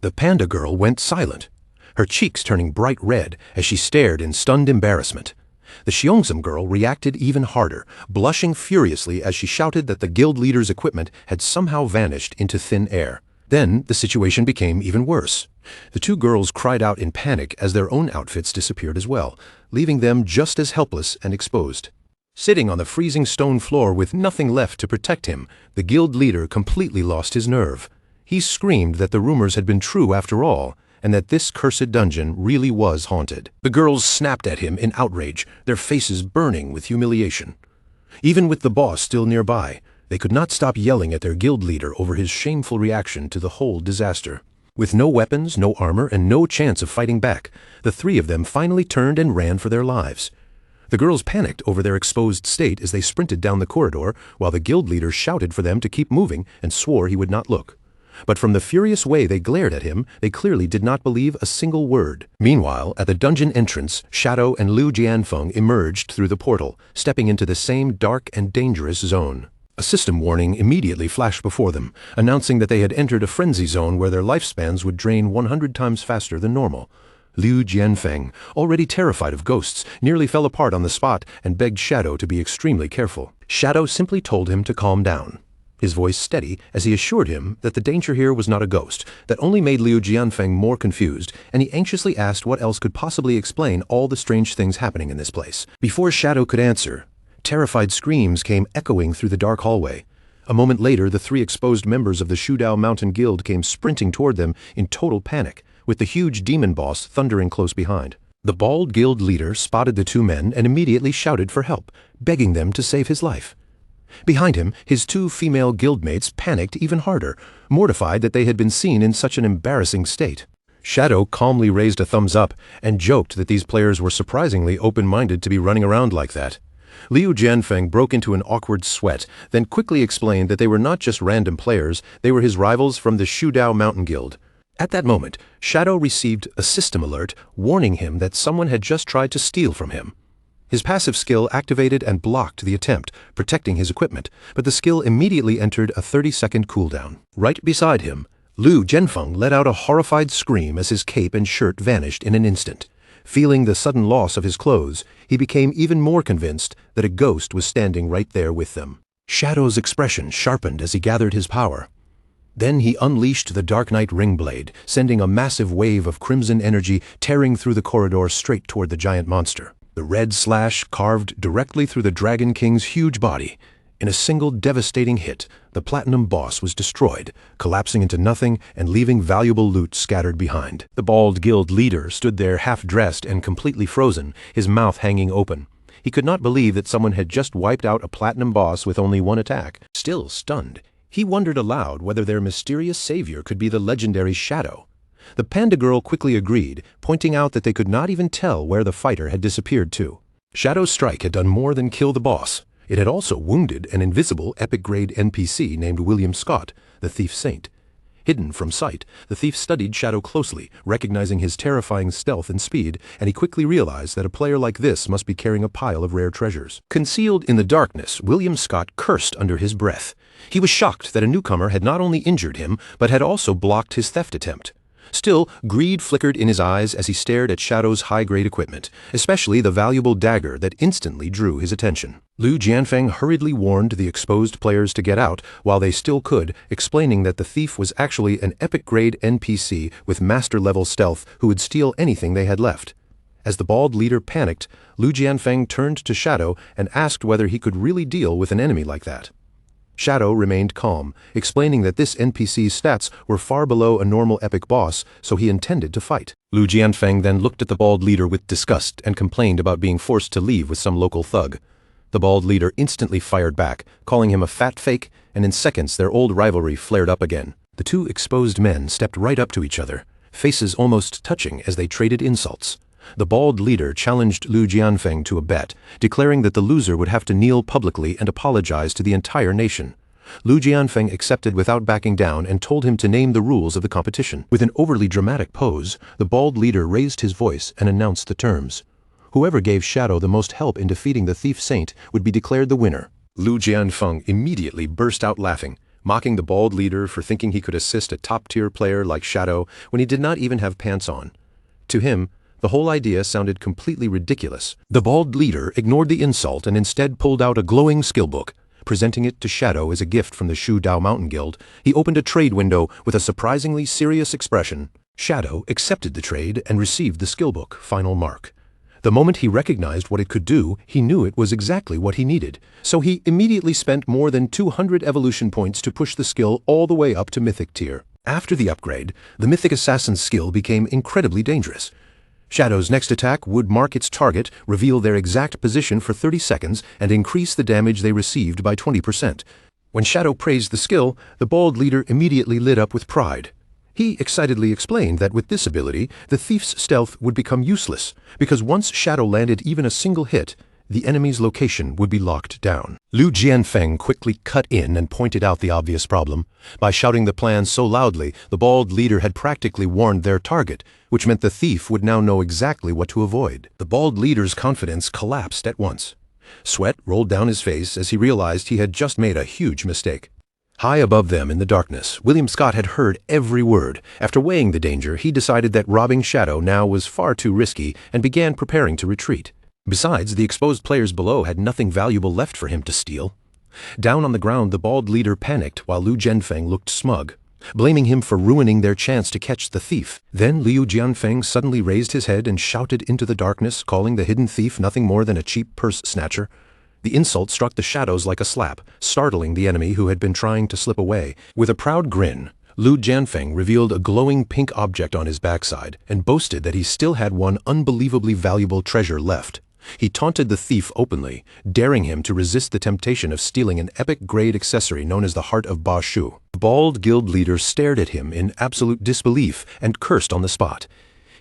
The panda girl went silent, her cheeks turning bright red as she stared in stunned embarrassment. The Xiongzim girl reacted even harder, blushing furiously as she shouted that the guild leader's equipment had somehow vanished into thin air. Then the situation became even worse. The two girls cried out in panic as their own outfits disappeared as well, leaving them just as helpless and exposed. Sitting on the freezing stone floor with nothing left to protect him, the guild leader completely lost his nerve. He screamed that the rumors had been true after all, and that this cursed dungeon really was haunted. The girls snapped at him in outrage, their faces burning with humiliation. Even with the boss still nearby, they could not stop yelling at their guild leader over his shameful reaction to the whole disaster. With no weapons, no armor, and no chance of fighting back, the three of them finally turned and ran for their lives. The girls panicked over their exposed state as they sprinted down the corridor, while the guild leader shouted for them to keep moving and swore he would not look. But from the furious way they glared at him, they clearly did not believe a single word. Meanwhile, at the dungeon entrance, Shadow and Lu Jianfeng emerged through the portal, stepping into the same dark and dangerous zone. A system warning immediately flashed before them, announcing that they had entered a frenzy zone where their lifespans would drain 100 times faster than normal. Lu Jianfeng, already terrified of ghosts, nearly fell apart on the spot and begged Shadow to be extremely careful. Shadow simply told him to calm down, his voice steady as he assured him that the danger here was not a ghost. That only made Lu Jianfeng more confused, and he anxiously asked what else could possibly explain all the strange things happening in this place. Before Shadow could answer, terrified screams came echoing through the dark hallway. A moment later, the three exposed members of the Shudao Mountain Guild came sprinting toward them in total panic, with the huge demon boss thundering close behind. The bald guild leader spotted the two men and immediately shouted for help, begging them to save his life. Behind him, his two female guildmates panicked even harder, mortified that they had been seen in such an embarrassing state. Shadow calmly raised a thumbs up and joked that these players were surprisingly open-minded to be running around like that. Liu Jianfeng broke into an awkward sweat, then quickly explained that they were not just random players, they were his rivals from the Shudao Mountain Guild. At that moment, Shadow received a system alert warning him that someone had just tried to steal from him. His passive skill activated and blocked the attempt, protecting his equipment, but the skill immediately entered a 30-second cooldown. Right beside him, Lu Jianfeng let out a horrified scream as his cape and shirt vanished in an instant. Feeling the sudden loss of his clothes, he became even more convinced that a ghost was standing right there with them. Shadow's expression sharpened as he gathered his power. Then he unleashed the Dark Knight Ring Blade, sending a massive wave of crimson energy tearing through the corridor straight toward the giant monster. The red slash carved directly through the Dragon King's huge body. In a single devastating hit, the Platinum Boss was destroyed, collapsing into nothing and leaving valuable loot scattered behind. The bald guild leader stood there half-dressed and completely frozen, his mouth hanging open. He could not believe that someone had just wiped out a Platinum Boss with only one attack. Still stunned, he wondered aloud whether their mysterious savior could be the legendary Shadow. The Panda Girl quickly agreed, pointing out that they could not even tell where the fighter had disappeared to. Shadow's strike had done more than kill the boss. It had also wounded an invisible epic-grade NPC named William Scott, the Thief Saint. Hidden from sight, the thief studied Shadow closely, recognizing his terrifying stealth and speed, and he quickly realized that a player like this must be carrying a pile of rare treasures. Concealed in the darkness, William Scott cursed under his breath. He was shocked that a newcomer had not only injured him, but had also blocked his theft attempt. Still, greed flickered in his eyes as he stared at Shadow's high-grade equipment, especially the valuable dagger that instantly drew his attention. Lu Jianfeng hurriedly warned the exposed players to get out while they still could, explaining that the thief was actually an epic-grade NPC with master-level stealth who would steal anything they had left. As the bald leader panicked, Lu Jianfeng turned to Shadow and asked whether he could really deal with an enemy like that. Shadow remained calm, explaining that this NPC's stats were far below a normal epic boss, so he intended to fight. Lu Jianfeng then looked at the bald leader with disgust and complained about being forced to leave with some local thug. The bald leader instantly fired back, calling him a fat fake, and in seconds their old rivalry flared up again. The two exposed men stepped right up to each other, faces almost touching as they traded insults. The bald leader challenged Lu Jianfeng to a bet, declaring that the loser would have to kneel publicly and apologize to the entire nation. Lu Jianfeng accepted without backing down and told him to name the rules of the competition. With an overly dramatic pose, the bald leader raised his voice and announced the terms. Whoever gave Shadow the most help in defeating the Thief Saint would be declared the winner. Lu Jianfeng immediately burst out laughing, mocking the bald leader for thinking he could assist a top-tier player like Shadow when he did not even have pants on. To him, the whole idea sounded completely ridiculous. The bald leader ignored the insult and instead pulled out a glowing skill book. Presenting it to Shadow as a gift from the Shudao Mountain Guild, he opened a trade window with a surprisingly serious expression. Shadow accepted the trade and received the skill book, final mark. The moment he recognized what it could do, he knew it was exactly what he needed, so he immediately spent more than 200 evolution points to push the skill all the way up to Mythic tier. After the upgrade, the Mythic Assassin's skill became incredibly dangerous. Shadow's next attack would mark its target, reveal their exact position for 30 seconds, and increase the damage they received by 20%. When Shadow praised the skill, the bald leader immediately lit up with pride. He excitedly explained that with this ability, the thief's stealth would become useless, because once Shadow landed even a single hit, the enemy's location would be locked down. Lu Jianfeng quickly cut in and pointed out the obvious problem. By shouting the plan so loudly, the bald leader had practically warned their target, which meant the thief would now know exactly what to avoid. The bald leader's confidence collapsed at once. Sweat rolled down his face as he realized he had just made a huge mistake. High above them in the darkness, William Scott had heard every word. After weighing the danger, he decided that robbing Shadow now was far too risky and began preparing to retreat. Besides, the exposed players below had nothing valuable left for him to steal. Down on the ground, the bald leader panicked while Lu Jianfeng looked smug, blaming him for ruining their chance to catch the thief. Then Liu Jianfeng suddenly raised his head and shouted into the darkness, calling the hidden thief nothing more than a cheap purse snatcher. The insult struck the shadows like a slap, startling the enemy who had been trying to slip away. With a proud grin, Lu Jianfeng revealed a glowing pink object on his backside and boasted that he still had one unbelievably valuable treasure left. He taunted the thief openly, daring him to resist the temptation of stealing an epic-grade accessory known as the Heart of Ba Shu. The bald guild leader stared at him in absolute disbelief and cursed on the spot.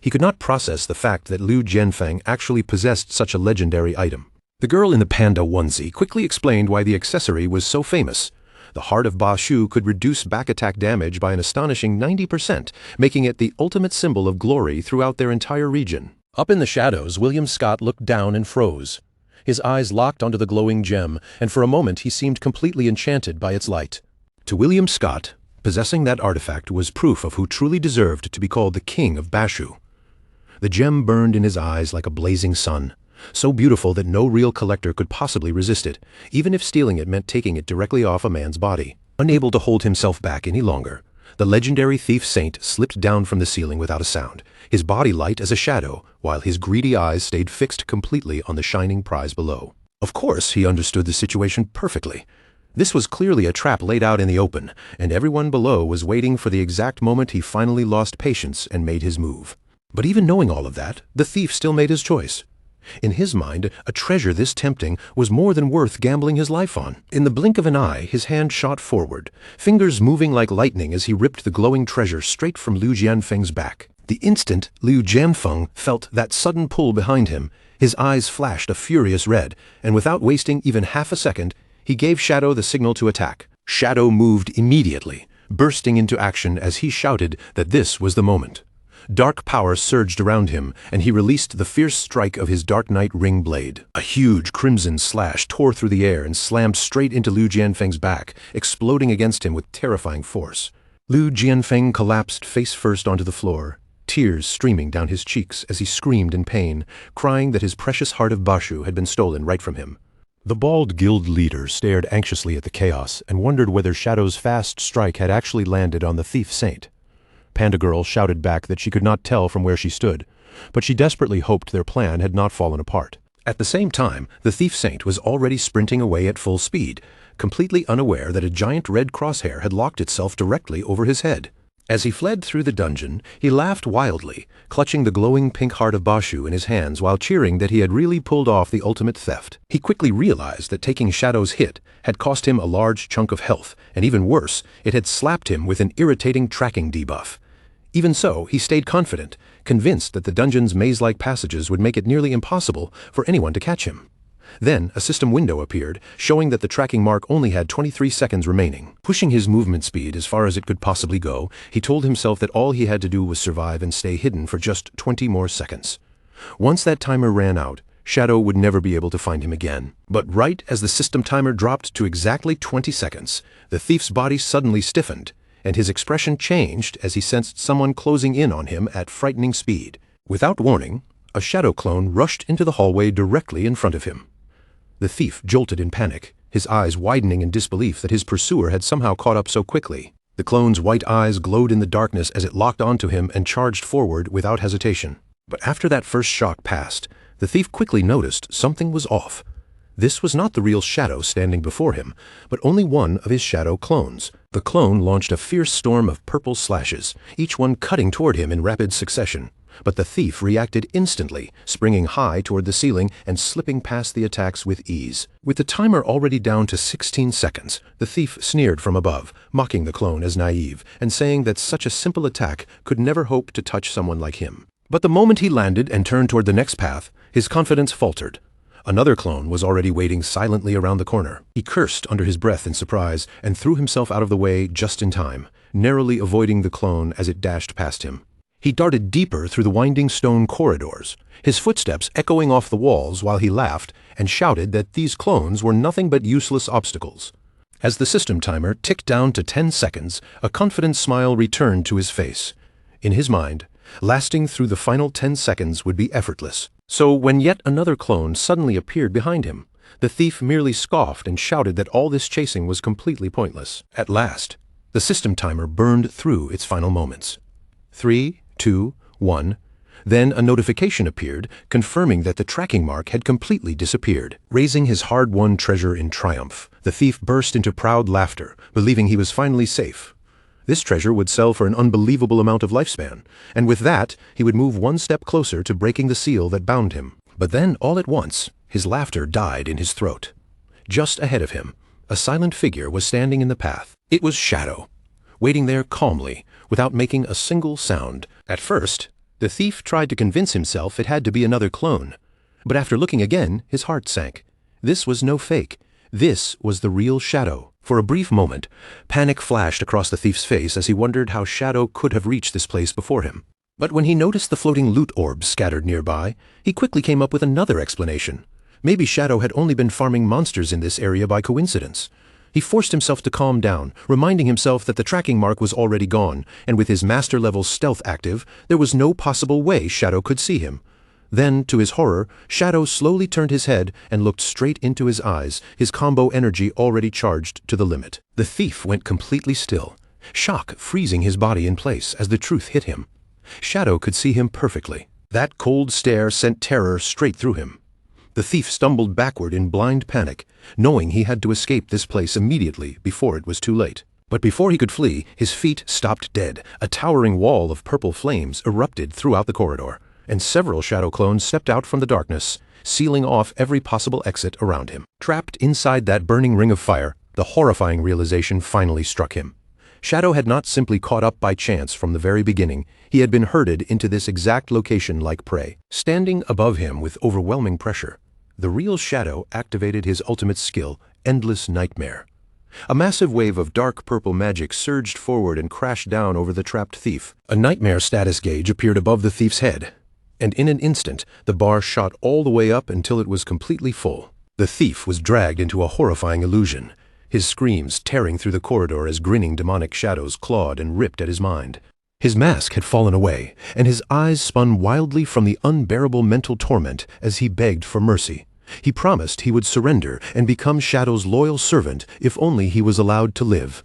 He could not process the fact that Lu Jianfeng actually possessed such a legendary item. The girl in the panda onesie quickly explained why the accessory was so famous. The Heart of Ba Shu could reduce back attack damage by an astonishing 90%, making it the ultimate symbol of glory throughout their entire region. Up in the shadows, William Scott looked down and froze. His eyes locked onto the glowing gem, and for a moment he seemed completely enchanted by its light. To William Scott, possessing that artifact was proof of who truly deserved to be called the King of Bashu. The gem burned in his eyes like a blazing sun, so beautiful that no real collector could possibly resist it, even if stealing it meant taking it directly off a man's body. Unable to hold himself back any longer, the legendary thief saint slipped down from the ceiling without a sound, his body light as a shadow, while his greedy eyes stayed fixed completely on the shining prize below. Of course, he understood the situation perfectly. This was clearly a trap laid out in the open, and everyone below was waiting for the exact moment he finally lost patience and made his move. But even knowing all of that, the thief still made his choice. In his mind, a treasure this tempting was more than worth gambling his life on. In the blink of an eye, his hand shot forward, fingers moving like lightning as he ripped the glowing treasure straight from Lu Jianfeng's back. The instant Liu Jianfeng felt that sudden pull behind him, his eyes flashed a furious red, and without wasting even half a second, he gave Shadow the signal to attack. Shadow moved immediately, bursting into action as he shouted that this was the moment. Dark power surged around him, and he released the fierce strike of his Dark Knight ring blade. A huge crimson slash tore through the air and slammed straight into Lu Jianfeng's back, exploding against him with terrifying force. Lu Jianfeng collapsed face first onto the floor, tears streaming down his cheeks as he screamed in pain, crying that his precious Heart of Bashu had been stolen right from him. The bald guild leader stared anxiously at the chaos and wondered whether Shadow's fast strike had actually landed on the thief saint. Panda Girl shouted back that she could not tell from where she stood, but she desperately hoped their plan had not fallen apart. At the same time, the thief saint was already sprinting away at full speed, completely unaware that a giant red crosshair had locked itself directly over his head. As he fled through the dungeon, he laughed wildly, clutching the glowing pink Heart of Bashu in his hands while cheering that he had really pulled off the ultimate theft. He quickly realized that taking Shadow's hit had cost him a large chunk of health, and even worse, it had slapped him with an irritating tracking debuff. Even so, he stayed confident, convinced that the dungeon's maze-like passages would make it nearly impossible for anyone to catch him. Then, a system window appeared, showing that the tracking mark only had 23 seconds remaining. Pushing his movement speed as far as it could possibly go, he told himself that all he had to do was survive and stay hidden for just 20 more seconds. Once that timer ran out, Shadow would never be able to find him again. But right as the system timer dropped to exactly 20 seconds, the thief's body suddenly stiffened, and his expression changed as he sensed someone closing in on him at frightening speed. Without warning, a shadow clone rushed into the hallway directly in front of him. The thief jolted in panic, his eyes widening in disbelief that his pursuer had somehow caught up so quickly. The clone's white eyes glowed in the darkness as it locked onto him and charged forward without hesitation. But after that first shock passed, the The thief quickly noticed something was off. This was not the real Shadow standing before him, but only one of his Shadow clones. The clone launched a fierce storm of purple slashes, each one cutting toward him in rapid succession. But the thief reacted instantly, springing high toward the ceiling and slipping past the attacks with ease. With the timer already down to 16 seconds, the thief sneered from above, mocking the clone as naive, and saying that such a simple attack could never hope to touch someone like him. But the moment he landed and turned toward the next path, his confidence faltered. Another clone was already waiting silently around the corner. He cursed under his breath in surprise and threw himself out of the way just in time, narrowly avoiding the clone as it dashed past him. He darted deeper through the winding stone corridors, his footsteps echoing off the walls while he laughed and shouted that these clones were nothing but useless obstacles. As the system timer ticked down to 10 seconds, a confident smile returned to his face. In his mind, lasting through the final 10 seconds would be effortless. So when yet another clone suddenly appeared behind him, the thief merely scoffed and shouted that all this chasing was completely pointless. At last, the system timer burned through its final moments. 3, 2, 1. Then a notification appeared, confirming that the tracking mark had completely disappeared. Raising his hard-won treasure in triumph, the thief burst into proud laughter, believing he was finally safe. This treasure would sell for an unbelievable amount of lifespan, and with that, he would move one step closer to breaking the seal that bound him. But then, all at once, his laughter died in his throat. Just ahead of him, a silent figure was standing in the path. It was Shadow, waiting there calmly, without making a single sound. At first, the thief tried to convince himself it had to be another clone. But after looking again, his heart sank. This was no fake. This was the real Shadow. For a brief moment, panic flashed across the thief's face as he wondered how Shadow could have reached this place before him. But when he noticed the floating loot orbs scattered nearby, he quickly came up with another explanation. Maybe Shadow had only been farming monsters in this area by coincidence. He forced himself to calm down, reminding himself that the tracking mark was already gone, and with his master-level stealth active, there was no possible way Shadow could see him. Then, to his horror, Shadow slowly turned his head and looked straight into his eyes, his combo energy already charged to the limit. The thief went completely still, shock freezing his body in place as the truth hit him. Shadow could see him perfectly. That cold stare sent terror straight through him. The thief stumbled backward in blind panic, knowing he had to escape this place immediately before it was too late. But before he could flee, his feet stopped dead. A towering wall of purple flames erupted throughout the corridor, and several Shadow clones stepped out from the darkness, sealing off every possible exit around him. Trapped inside that burning ring of fire, the horrifying realization finally struck him. Shadow had not simply caught up by chance from the very beginning. He had been herded into this exact location like prey. Standing above him with overwhelming pressure, the real Shadow activated his ultimate skill, Endless Nightmare. A massive wave of dark purple magic surged forward and crashed down over the trapped thief. A nightmare status gauge appeared above the thief's head, and in an instant, the bar shot all the way up until it was completely full. The thief was dragged into a horrifying illusion, his screams tearing through the corridor as grinning demonic shadows clawed and ripped at his mind. His mask had fallen away, and his eyes spun wildly from the unbearable mental torment as he begged for mercy. He promised he would surrender and become Shadow's loyal servant if only he was allowed to live.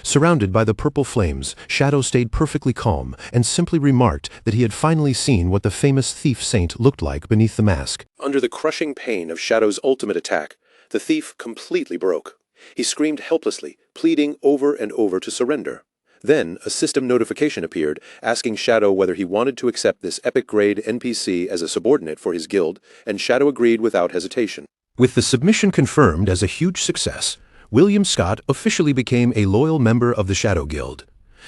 Surrounded by the purple flames, Shadow stayed perfectly calm and simply remarked that he had finally seen what the famous thief saint looked like beneath the mask. Under the crushing pain of Shadow's ultimate attack, the thief completely broke. He screamed helplessly, pleading over and over to surrender. Then, a system notification appeared, asking Shadow whether he wanted to accept this epic-grade NPC as a subordinate for his guild, and Shadow agreed without hesitation. With the submission confirmed as a huge success, William Scott officially became a loyal member of the Shadow Guild.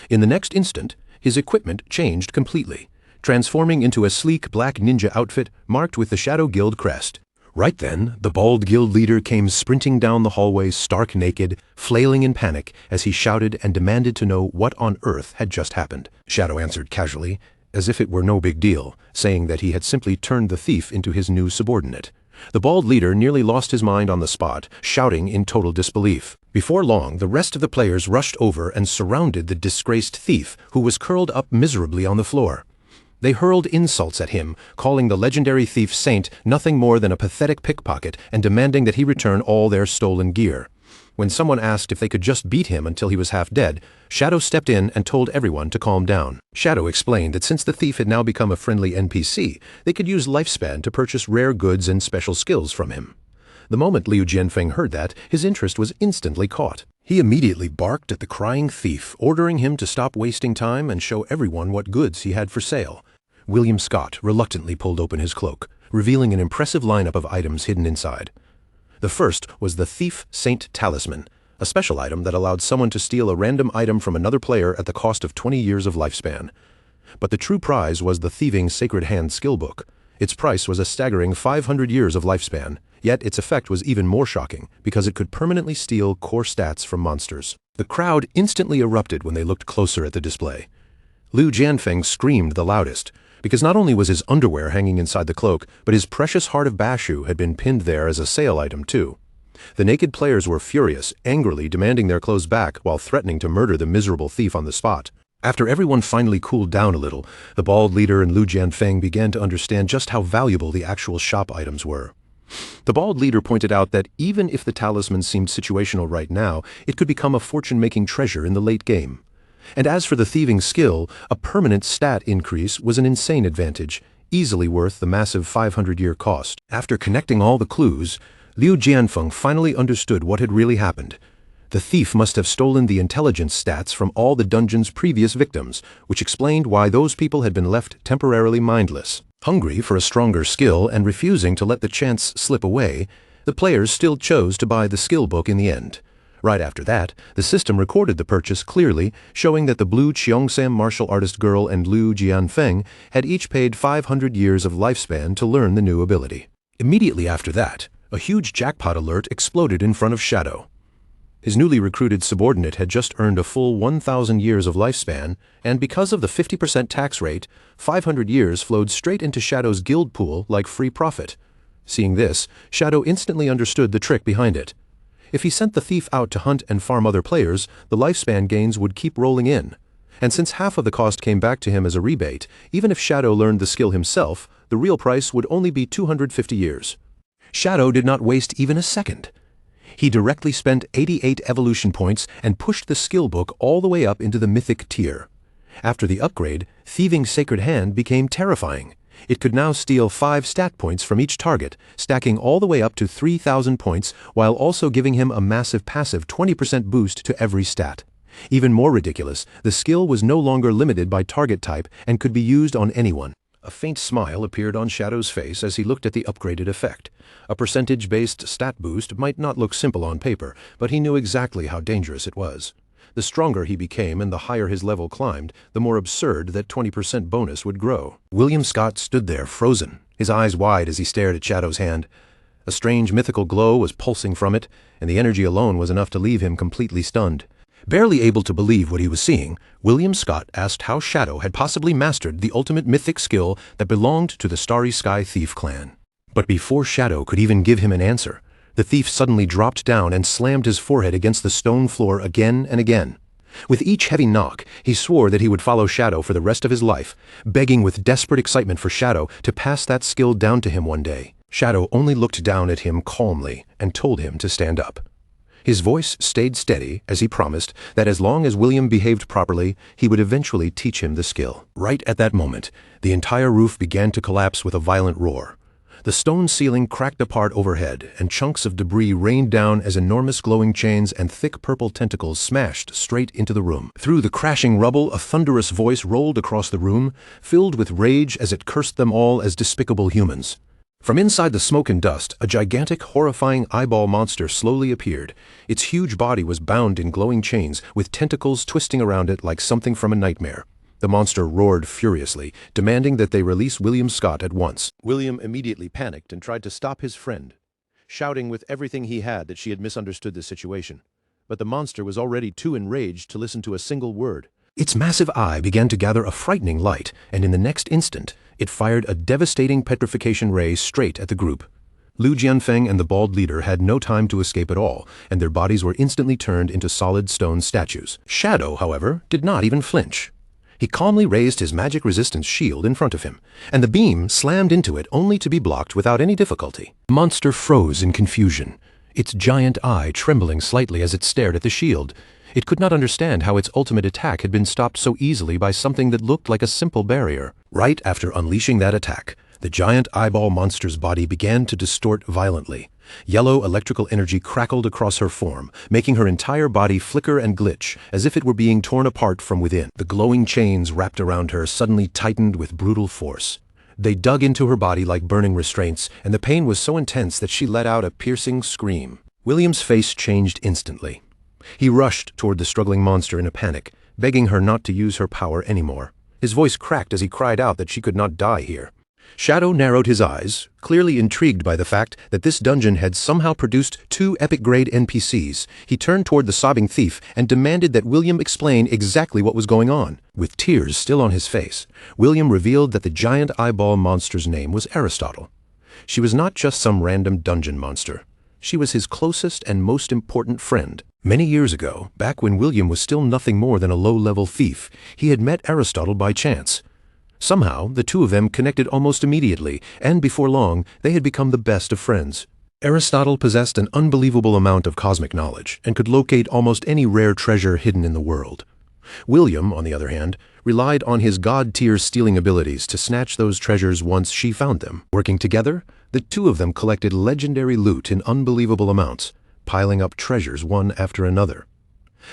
In the next instant, his equipment changed completely, transforming into a sleek black ninja outfit marked with the Shadow Guild crest. Right then, the bald guild leader came sprinting down the hallway stark naked, flailing in panic as he shouted and demanded to know what on earth had just happened. Shadow answered casually, as if it were no big deal, saying that he had simply turned the thief into his new subordinate. The bald leader nearly lost his mind on the spot, shouting in total disbelief. Before long, the rest of the players rushed over and surrounded the disgraced thief, who was curled up miserably on the floor. They hurled insults at him, calling the legendary thief saint nothing more than a pathetic pickpocket and demanding that he return all their stolen gear. When someone asked if they could just beat him until he was half dead, Shadow stepped in and told everyone to calm down. Shadow explained that since the thief had now become a friendly NPC, they could use Lifespan to purchase rare goods and special skills from him. The moment Liu Jianfeng heard that, his interest was instantly caught. He immediately barked at the crying thief, ordering him to stop wasting time and show everyone what goods he had for sale. William Scott reluctantly pulled open his cloak, revealing an impressive lineup of items hidden inside. The first was the Thief Saint Talisman, a special item that allowed someone to steal a random item from another player at the cost of 20 years of lifespan. But the true prize was the Thieving Sacred Hand skill book. Its price was a staggering 500 years of lifespan, yet its effect was even more shocking because it could permanently steal core stats from monsters. The crowd instantly erupted when they looked closer at the display. Liu Jianfeng screamed the loudest, because not only was his underwear hanging inside the cloak, but his precious Heart of Bashu had been pinned there as a sale item too. The naked players were furious, angrily demanding their clothes back while threatening to murder the miserable thief on the spot. After everyone finally cooled down a little, the bald leader and Liu Jianfeng began to understand just how valuable the actual shop items were. The bald leader pointed out that even if the talisman seemed situational right now, it could become a fortune-making treasure in the late game. And as for the thieving skill, a permanent stat increase was an insane advantage, easily worth the massive 500-year cost. After connecting all the clues, Liu Jianfeng finally understood what had really happened. The thief must have stolen the intelligence stats from all the dungeon's previous victims, which explained why those people had been left temporarily mindless. Hungry for a stronger skill and refusing to let the chance slip away, the players still chose to buy the skill book in the end. Right after that, the system recorded the purchase clearly, showing that the blue Cheongsam martial artist girl and Liu Jianfeng had each paid 500 years of lifespan to learn the new ability. Immediately after that, a huge jackpot alert exploded in front of Shadow. His newly recruited subordinate had just earned a full 1,000 years of lifespan, and because of the 50% tax rate, 500 years flowed straight into Shadow's guild pool like free profit. Seeing this, Shadow instantly understood the trick behind it. If he sent the thief out to hunt and farm other players, the lifespan gains would keep rolling in. And since half of the cost came back to him as a rebate, even if Shadow learned the skill himself, the real price would only be 250 years. Shadow did not waste even a second. He directly spent 88 evolution points and pushed the skill book all the way up into the mythic tier. After the upgrade, Thieving Sacred Hand became terrifying. It could now steal 5 stat points from each target, stacking all the way up to 3,000 points while also giving him a massive passive 20% boost to every stat. Even more ridiculous, the skill was no longer limited by target type and could be used on anyone. A faint smile appeared on Shadow's face as he looked at the upgraded effect. A percentage-based stat boost might not look simple on paper, but he knew exactly how dangerous it was. The stronger he became and the higher his level climbed, the more absurd that 20% bonus would grow. William Scott stood there frozen, his eyes wide as he stared at Shadow's hand. A strange mythical glow was pulsing from it, and the energy alone was enough to leave him completely stunned. Barely able to believe what he was seeing, William Scott asked how Shadow had possibly mastered the ultimate mythic skill that belonged to the Starry Sky Thief clan. But before Shadow could even give him an answer, the thief suddenly dropped down and slammed his forehead against the stone floor again and again. With each heavy knock, he swore that he would follow Shadow for the rest of his life, begging with desperate excitement for Shadow to pass that skill down to him one day. Shadow only looked down at him calmly and told him to stand up. His voice stayed steady as he promised that as long as William behaved properly, he would eventually teach him the skill. Right at that moment, the entire roof began to collapse with a violent roar. The stone ceiling cracked apart overhead, and chunks of debris rained down as enormous glowing chains and thick purple tentacles smashed straight into the room. Through the crashing rubble, a thunderous voice rolled across the room, filled with rage as it cursed them all as despicable humans. From inside the smoke and dust, a gigantic, horrifying eyeball monster slowly appeared. Its huge body was bound in glowing chains, with tentacles twisting around it like something from a nightmare. The monster roared furiously, demanding that they release William Scott at once. William immediately panicked and tried to stop his friend, shouting with everything he had that she had misunderstood the situation. But the monster was already too enraged to listen to a single word. Its massive eye began to gather a frightening light, and in the next instant, it fired a devastating petrification ray straight at the group. Liu Jianfeng and the bald leader had no time to escape at all, and their bodies were instantly turned into solid stone statues. Shadow, however, did not even flinch. He calmly raised his magic resistance shield in front of him, and the beam slammed into it only to be blocked without any difficulty. The monster froze in confusion. its giant eye trembling slightly as it stared at the shield. It could not understand how its ultimate attack had been stopped so easily by something that looked like a simple barrier. Right after unleashing that attack, the giant eyeball monster's body began to distort violently. Yellow electrical energy crackled across her form, making her entire body flicker and glitch, as if it were being torn apart from within. The glowing chains wrapped around her suddenly tightened with brutal force. They dug into her body like burning restraints, and the pain was so intense that she let out a piercing scream. William's face changed instantly. He rushed toward the struggling monster in a panic, begging her not to use her power anymore. His voice cracked as he cried out that she could not die here. Shadow narrowed his eyes, clearly intrigued by the fact that this dungeon had somehow produced 2 epic-grade NPCs. He turned toward the sobbing thief and demanded that William explain exactly what was going on. With tears still on his face, William revealed that the giant eyeball monster's name was Aristotle. She was not just some random dungeon monster. She was his closest and most important friend. Many years ago, back when William was still nothing more than a low-level thief, he had met Aristotle by chance. Somehow, the two of them connected almost immediately, and before long, they had become the best of friends. Aristotle possessed an unbelievable amount of cosmic knowledge and could locate almost any rare treasure hidden in the world. William, on the other hand, relied on his god-tier stealing abilities to snatch those treasures once she found them. Working together, the two of them collected legendary loot in unbelievable amounts, piling up treasures one after another.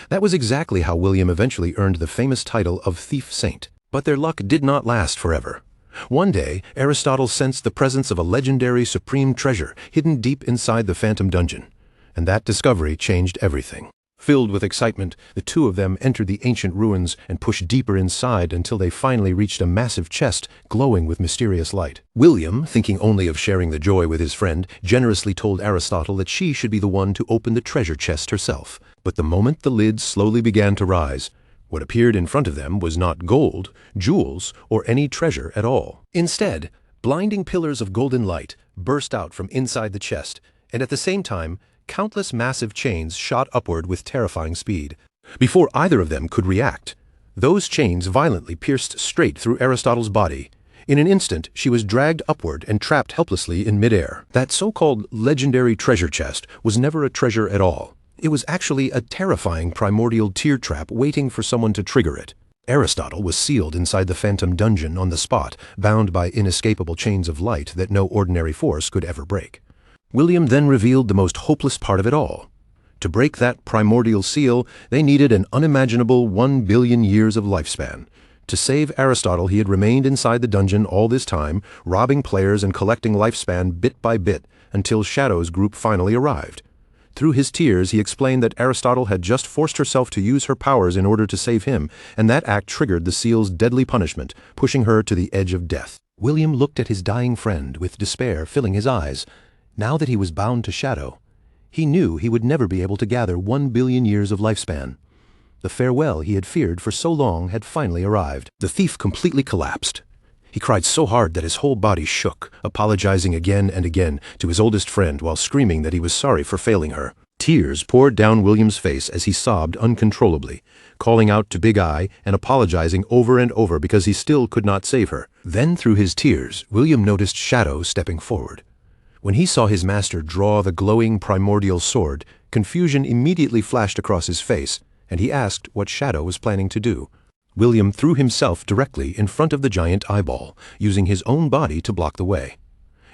That was exactly how William eventually earned the famous title of Thief Saint. But their luck did not last forever. One day, Aristotle sensed the presence of a legendary supreme treasure hidden deep inside the Phantom Dungeon, and that discovery changed everything. Filled with excitement, the two of them entered the ancient ruins and pushed deeper inside until they finally reached a massive chest glowing with mysterious light. William, thinking only of sharing the joy with his friend, generously told Aristotle that she should be the one to open the treasure chest herself. But the moment the lid slowly began to rise, what appeared in front of them was not gold, jewels, or any treasure at all. Instead, blinding pillars of golden light burst out from inside the chest, and at the same time, countless massive chains shot upward with terrifying speed. Before either of them could react, those chains violently pierced straight through Aristotle's body. In an instant, she was dragged upward and trapped helplessly in midair. That so-called legendary treasure chest was never a treasure at all. It was actually a terrifying primordial tear trap waiting for someone to trigger it. Aristotle was sealed inside the Phantom Dungeon on the spot, bound by inescapable chains of light that no ordinary force could ever break. William then revealed the most hopeless part of it all. To break that primordial seal, they needed an unimaginable 1 billion years of lifespan. To save Aristotle, he had remained inside the dungeon all this time, robbing players and collecting lifespan bit by bit, until Shadow's group finally arrived. Through his tears, he explained that Aristotle had just forced herself to use her powers in order to save him, and that act triggered the seal's deadly punishment, pushing her to the edge of death. William looked at his dying friend with despair filling his eyes. Now that he was bound to Shadow, he knew he would never be able to gather 1 billion years of lifespan. The farewell he had feared for so long had finally arrived. The thief completely collapsed. He cried so hard that his whole body shook, apologizing again and again to his oldest friend while screaming that he was sorry for failing her. Tears poured down William's face as he sobbed uncontrollably, calling out to Big Eye and apologizing over and over because he still could not save her. Then through his tears, William noticed Shadow stepping forward. When he saw his master draw the glowing primordial sword, confusion immediately flashed across his face, and he asked what Shadow was planning to do. William threw himself directly in front of the giant eyeball, using his own body to block the way.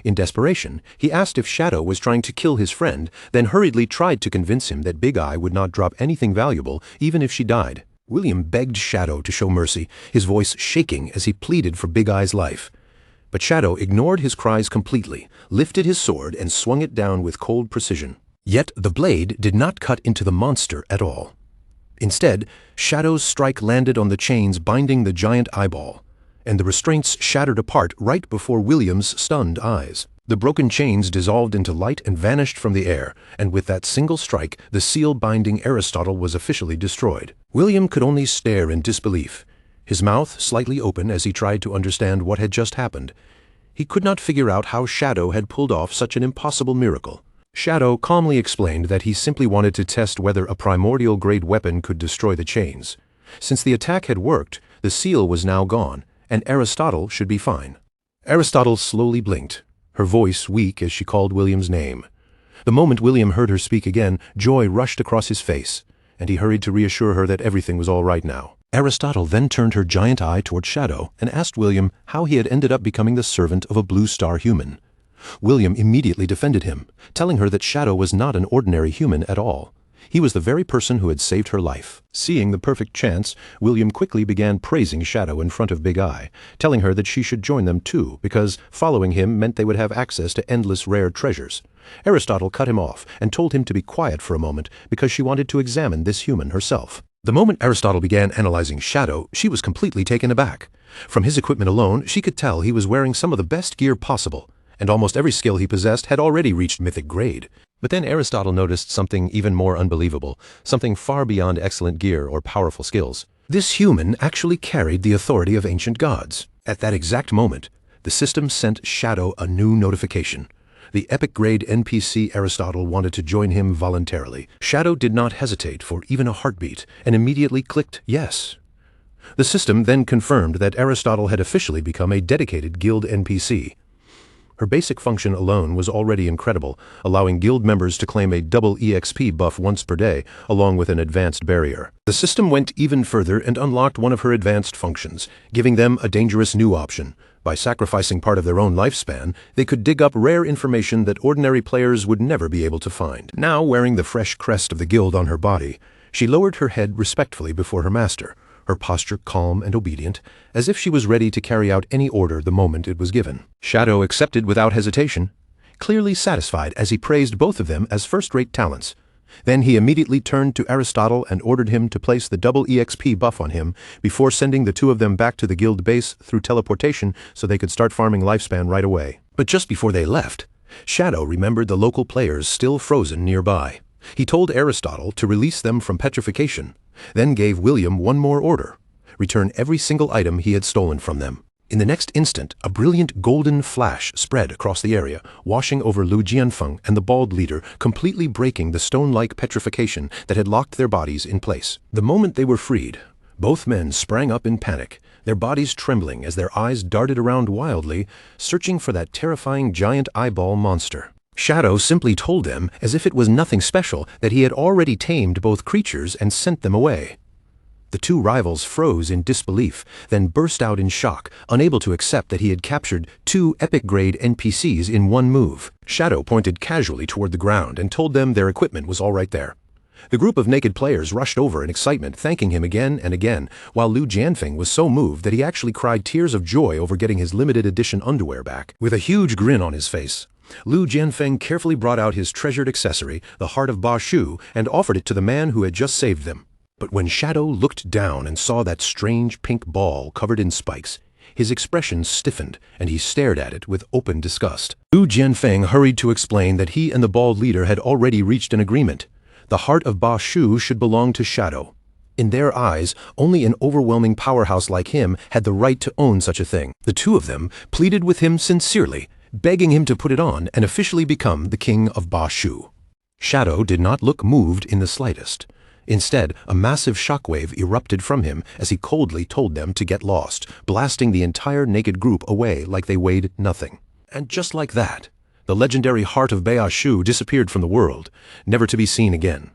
In desperation, he asked if Shadow was trying to kill his friend, then hurriedly tried to convince him that Big Eye would not drop anything valuable even if she died. William begged Shadow to show mercy, his voice shaking as he pleaded for Big Eye's life. But Shadow ignored his cries completely, lifted his sword and swung it down with cold precision. Yet the blade did not cut into the monster at all. Instead, Shadow's strike landed on the chains binding the giant eyeball, and the restraints shattered apart right before William's stunned eyes. The broken chains dissolved into light and vanished from the air, and with that single strike, the seal binding Aristotle was officially destroyed. William could only stare in disbelief, his mouth slightly open as he tried to understand what had just happened. He could not figure out how Shadow had pulled off such an impossible miracle. Shadow calmly explained that he simply wanted to test whether a primordial-grade weapon could destroy the chains. Since the attack had worked, the seal was now gone, and Aristotle should be fine. Aristotle slowly blinked, her voice weak as she called William's name. The moment William heard her speak again, joy rushed across his face, and he hurried to reassure her that everything was all right now. Aristotle then turned her giant eye toward Shadow and asked William how he had ended up becoming the servant of a blue star human. William immediately defended him, telling her that Shadow was not an ordinary human at all. He was the very person who had saved her life. Seeing the perfect chance, William quickly began praising Shadow in front of Big Eye, telling her that she should join them too, because following him meant they would have access to endless rare treasures. Aristotle cut him off and told him to be quiet for a moment because she wanted to examine this human herself. The moment Aristotle began analyzing Shadow, she was completely taken aback. From his equipment alone, she could tell he was wearing some of the best gear possible, and almost every skill he possessed had already reached mythic grade. But then Aristotle noticed something even more unbelievable, something far beyond excellent gear or powerful skills. This human actually carried the authority of ancient gods. At that exact moment, the system sent Shadow a new notification. The epic-grade NPC Aristotle wanted to join him voluntarily. Shadow did not hesitate for even a heartbeat and immediately clicked yes. The system then confirmed that Aristotle had officially become a dedicated guild NPC. Her basic function alone was already incredible, allowing guild members to claim a double EXP buff once per day, along with an advanced barrier. The system went even further and unlocked one of her advanced functions, giving them a dangerous new option. By sacrificing part of their own lifespan, they could dig up rare information that ordinary players would never be able to find. Now, wearing the fresh crest of the guild on her body, she lowered her head respectfully before her master, her posture calm and obedient, as if she was ready to carry out any order the moment it was given. Shadow accepted without hesitation, clearly satisfied as he praised both of them as first-rate talents. Then he immediately turned to Aristotle and ordered him to place the double EXP buff on him before sending the two of them back to the guild base through teleportation so they could start farming lifespan right away. But just before they left, Shadow remembered the local players still frozen nearby. He told Aristotle to release them from petrification, then gave William one more order: return every single item he had stolen from them. In the next instant, a brilliant golden flash spread across the area, washing over Lu Jianfeng and the bald leader, completely breaking the stone-like petrification that had locked their bodies in place. The moment they were freed, both men sprang up in panic, their bodies trembling as their eyes darted around wildly, searching for that terrifying giant eyeball monster. Shadow simply told them, as if it was nothing special, that he had already tamed both creatures and sent them away. The two rivals froze in disbelief, then burst out in shock, unable to accept that he had captured two epic-grade NPCs in one move. Shadow pointed casually toward the ground and told them their equipment was all right there. The group of naked players rushed over in excitement, thanking him again and again, while Lu Jianfeng was so moved that he actually cried tears of joy over getting his limited edition underwear back. With a huge grin on his face, Lu Jianfeng carefully brought out his treasured accessory, the heart of Ba Shu, and offered it to the man who had just saved them. But when Shadow looked down and saw that strange pink ball covered in spikes, his expression stiffened, and he stared at it with open disgust. Lu Jianfeng hurried to explain that he and the bald leader had already reached an agreement. The heart of Ba Shu should belong to Shadow. In their eyes, only an overwhelming powerhouse like him had the right to own such a thing. The two of them pleaded with him sincerely, begging him to put it on and officially become the king of Ba Shu. Shadow did not look moved in the slightest. Instead, a massive shockwave erupted from him as he coldly told them to get lost, blasting the entire naked group away like they weighed nothing. And just like that, the legendary heart of Ba Shu disappeared from the world, never to be seen again.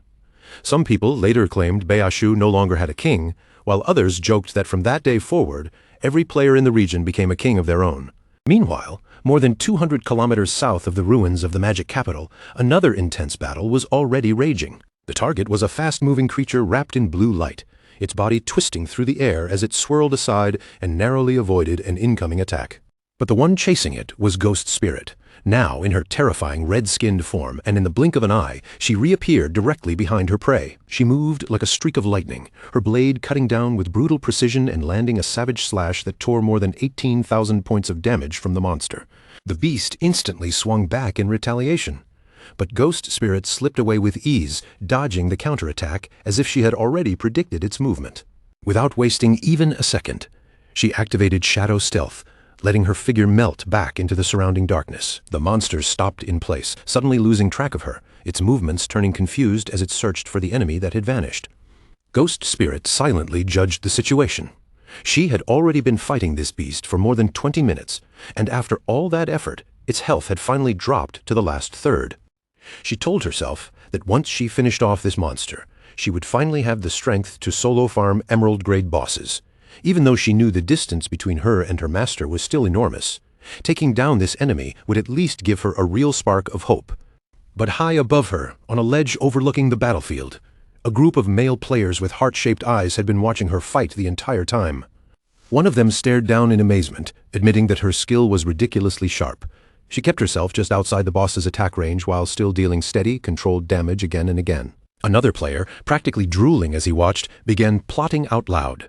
Some people later claimed Ba Shu no longer had a king, while others joked that from that day forward, every player in the region became a king of their own. Meanwhile, more than 200 kilometers south of the ruins of the magic capital, another intense battle was already raging. The target was a fast-moving creature wrapped in blue light, its body twisting through the air as it swirled aside and narrowly avoided an incoming attack. But the one chasing it was Ghost Spirit. Now, in her terrifying red-skinned form, and in the blink of an eye, she reappeared directly behind her prey. She moved like a streak of lightning, her blade cutting down with brutal precision and landing a savage slash that tore more than 18,000 points of damage from the monster. The beast instantly swung back in retaliation. But Ghost Spirit slipped away with ease, dodging the counterattack as if she had already predicted its movement. Without wasting even a second, she activated Shadow Stealth, letting her figure melt back into the surrounding darkness. The monster stopped in place, suddenly losing track of her, its movements turning confused as it searched for the enemy that had vanished. Ghost Spirit silently judged the situation. She had already been fighting this beast for more than 20 minutes, and after all that effort, its health had finally dropped to the last third. She told herself that once she finished off this monster, she would finally have the strength to solo farm emerald-grade bosses. Even though she knew the distance between her and her master was still enormous, taking down this enemy would at least give her a real spark of hope. But high above her, on a ledge overlooking the battlefield, a group of male players with heart-shaped eyes had been watching her fight the entire time. One of them stared down in amazement, admitting that her skill was ridiculously sharp. She kept herself just outside the boss's attack range while still dealing steady, controlled damage again and again. Another player, practically drooling as he watched, began plotting out loud.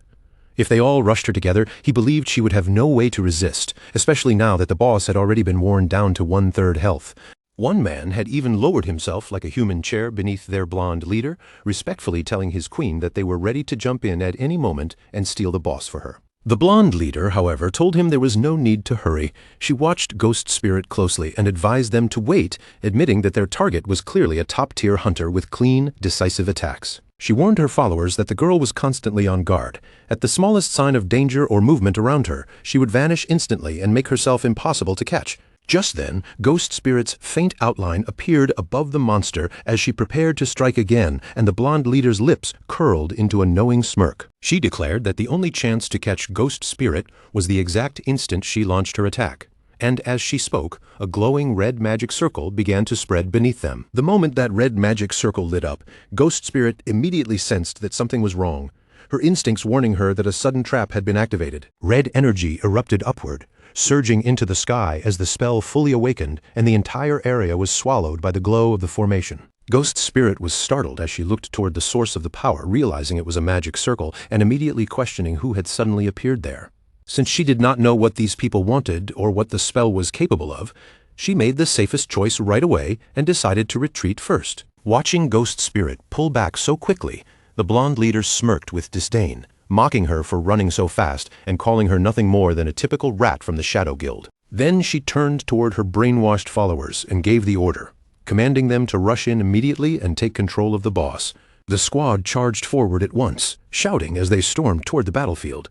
If they all rushed her together, he believed she would have no way to resist, especially now that the boss had already been worn down to 1/3 health. One man had even lowered himself like a human chair beneath their blonde leader, respectfully telling his queen that they were ready to jump in at any moment and steal the boss for her. The blonde leader, however, told him there was no need to hurry. She watched Ghost Spirit closely and advised them to wait, admitting that their target was clearly a top-tier hunter with clean, decisive attacks. She warned her followers that the girl was constantly on guard. At the smallest sign of danger or movement around her, she would vanish instantly and make herself impossible to catch. Just then, Ghost Spirit's faint outline appeared above the monster as she prepared to strike again, and the blonde leader's lips curled into a knowing smirk. She declared that the only chance to catch Ghost Spirit was the exact instant she launched her attack. And as she spoke, a glowing red magic circle began to spread beneath them. The moment that red magic circle lit up, Ghost Spirit immediately sensed that something was wrong, her instincts warning her that a sudden trap had been activated. Red energy erupted upward, surging into the sky as the spell fully awakened, and the entire area was swallowed by the glow of the formation. Ghost Spirit was startled as she looked toward the source of the power, realizing it was a magic circle, and immediately questioning who had suddenly appeared there. Since she did not know what these people wanted or what the spell was capable of, she made the safest choice right away and decided to retreat first. Watching Ghost Spirit pull back so quickly, the blonde leader smirked with disdain, mocking her for running so fast and calling her nothing more than a typical rat from the Shadow Guild. Then she turned toward her brainwashed followers and gave the order, commanding them to rush in immediately and take control of the boss. The squad charged forward at once, shouting as they stormed toward the battlefield,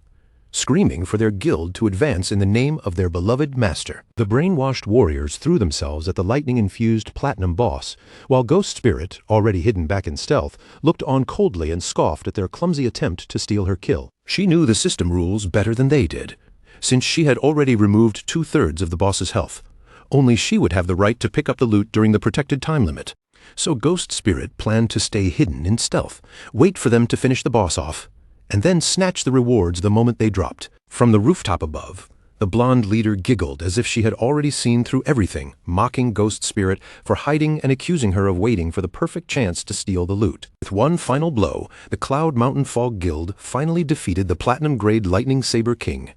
screaming for their guild to advance in the name of their beloved master. The brainwashed warriors threw themselves at the lightning-infused platinum boss, while Ghost Spirit, already hidden back in stealth, looked on coldly and scoffed at their clumsy attempt to steal her kill. She knew the system rules better than they did, since she had already removed 2/3 of the boss's health. Only she would have the right to pick up the loot during the protected time limit. So Ghost Spirit planned to stay hidden in stealth, wait for them to finish the boss off, and then snatch the rewards the moment they dropped. From the rooftop above, the blonde leader giggled as if she had already seen through everything, mocking Ghost Spirit for hiding and accusing her of waiting for the perfect chance to steal the loot. With one final blow, the Cloud Mountain Fog Guild finally defeated the Platinum-grade Lightning Saber King.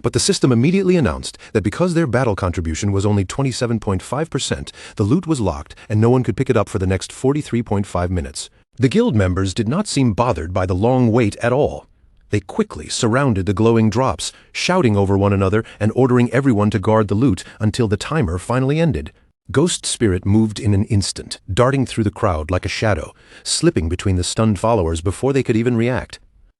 But the system immediately announced that because their battle contribution was only 27.5%, the loot was locked and no one could pick it up for the next 43.5 minutes. The guild members did not seem bothered by the long wait at all. They quickly surrounded the glowing drops, shouting over one another and ordering everyone to guard the loot until the timer finally ended. Ghost Spirit moved in an instant, darting through the crowd like a shadow, slipping between the stunned followers before they could even react.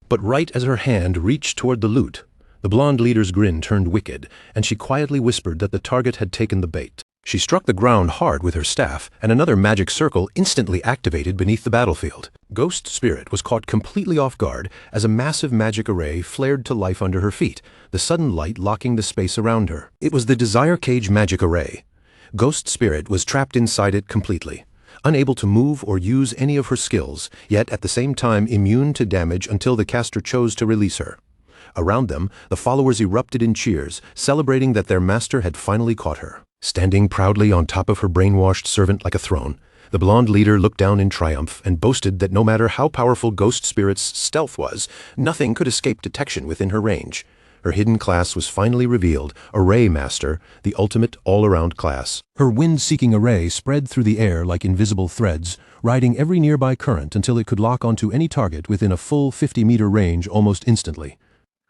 But right as her hand reached toward the loot, the blonde leader's grin turned wicked, and she quietly whispered that the target had taken the bait. She struck the ground hard with her staff, and another magic circle instantly activated beneath the battlefield. Ghost Spirit was caught completely off guard as a massive magic array flared to life under her feet, the sudden light locking the space around her. It was the Desire Cage magic array. Ghost Spirit was trapped inside it completely, unable to move or use any of her skills, yet at the same time immune to damage until the caster chose to release her. Around them, the followers erupted in cheers, celebrating that their master had finally caught her. Standing proudly on top of her brainwashed servant like a throne, the blonde leader looked down in triumph and boasted that no matter how powerful Ghost Spirit's stealth was, nothing could escape detection within her range. Her hidden class was finally revealed, Array Master, the ultimate all-around class. Her wind-seeking array spread through the air like invisible threads, riding every nearby current until it could lock onto any target within a full 50-meter range almost instantly.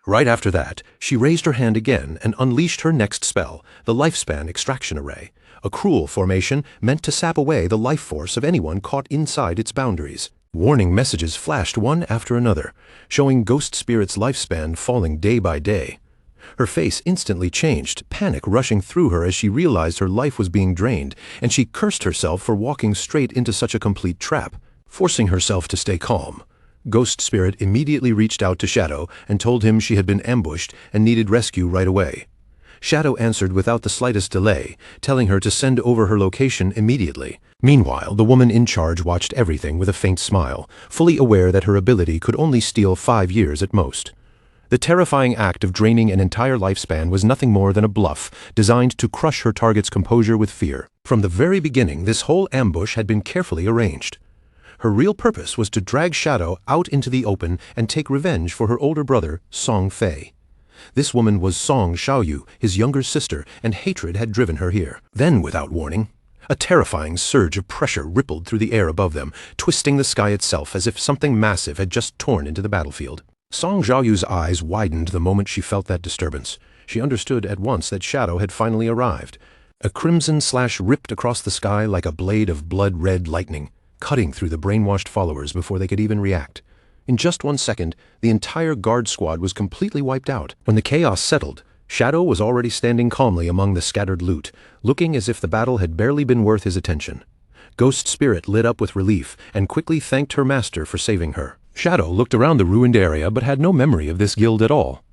Right after that, she raised her hand again and unleashed her next spell, the Lifespan Extraction Array, a cruel formation meant to sap away the life force of anyone caught inside its boundaries. Warning messages flashed one after another, showing Ghost Spirit's lifespan falling day by day. Her face instantly changed, panic rushing through her as she realized her life was being drained, and she cursed herself for walking straight into such a complete trap. Forcing herself to stay calm, Ghost Spirit immediately reached out to Shadow and told him she had been ambushed and needed rescue right away. Shadow answered without the slightest delay, telling her to send over her location immediately. Meanwhile, the woman in charge watched everything with a faint smile, fully aware that her ability could only steal 5 years at most. The terrifying act of draining an entire lifespan was nothing more than a bluff designed to crush her target's composure with fear. From the very beginning, this whole ambush had been carefully arranged. Her real purpose was to drag Shadow out into the open and take revenge for her older brother, Song Fei. This woman was Song Xiaoyu, his younger sister, and hatred had driven her here. Then, without warning, a terrifying surge of pressure rippled through the air above them, twisting the sky itself as if something massive had just torn into the battlefield. Song Xiaoyu's eyes widened the moment she felt that disturbance. She understood at once that Shadow had finally arrived. A crimson slash ripped across the sky like a blade of blood-red lightning, cutting through the brainwashed followers before they could even react. In just 1 second, the entire guard squad was completely wiped out. When the chaos settled, Shadow was already standing calmly among the scattered loot, looking as if the battle had barely been worth his attention. Ghost Spirit lit up with relief and quickly thanked her master for saving her. Shadow looked around the ruined area but had no memory of this guild at all.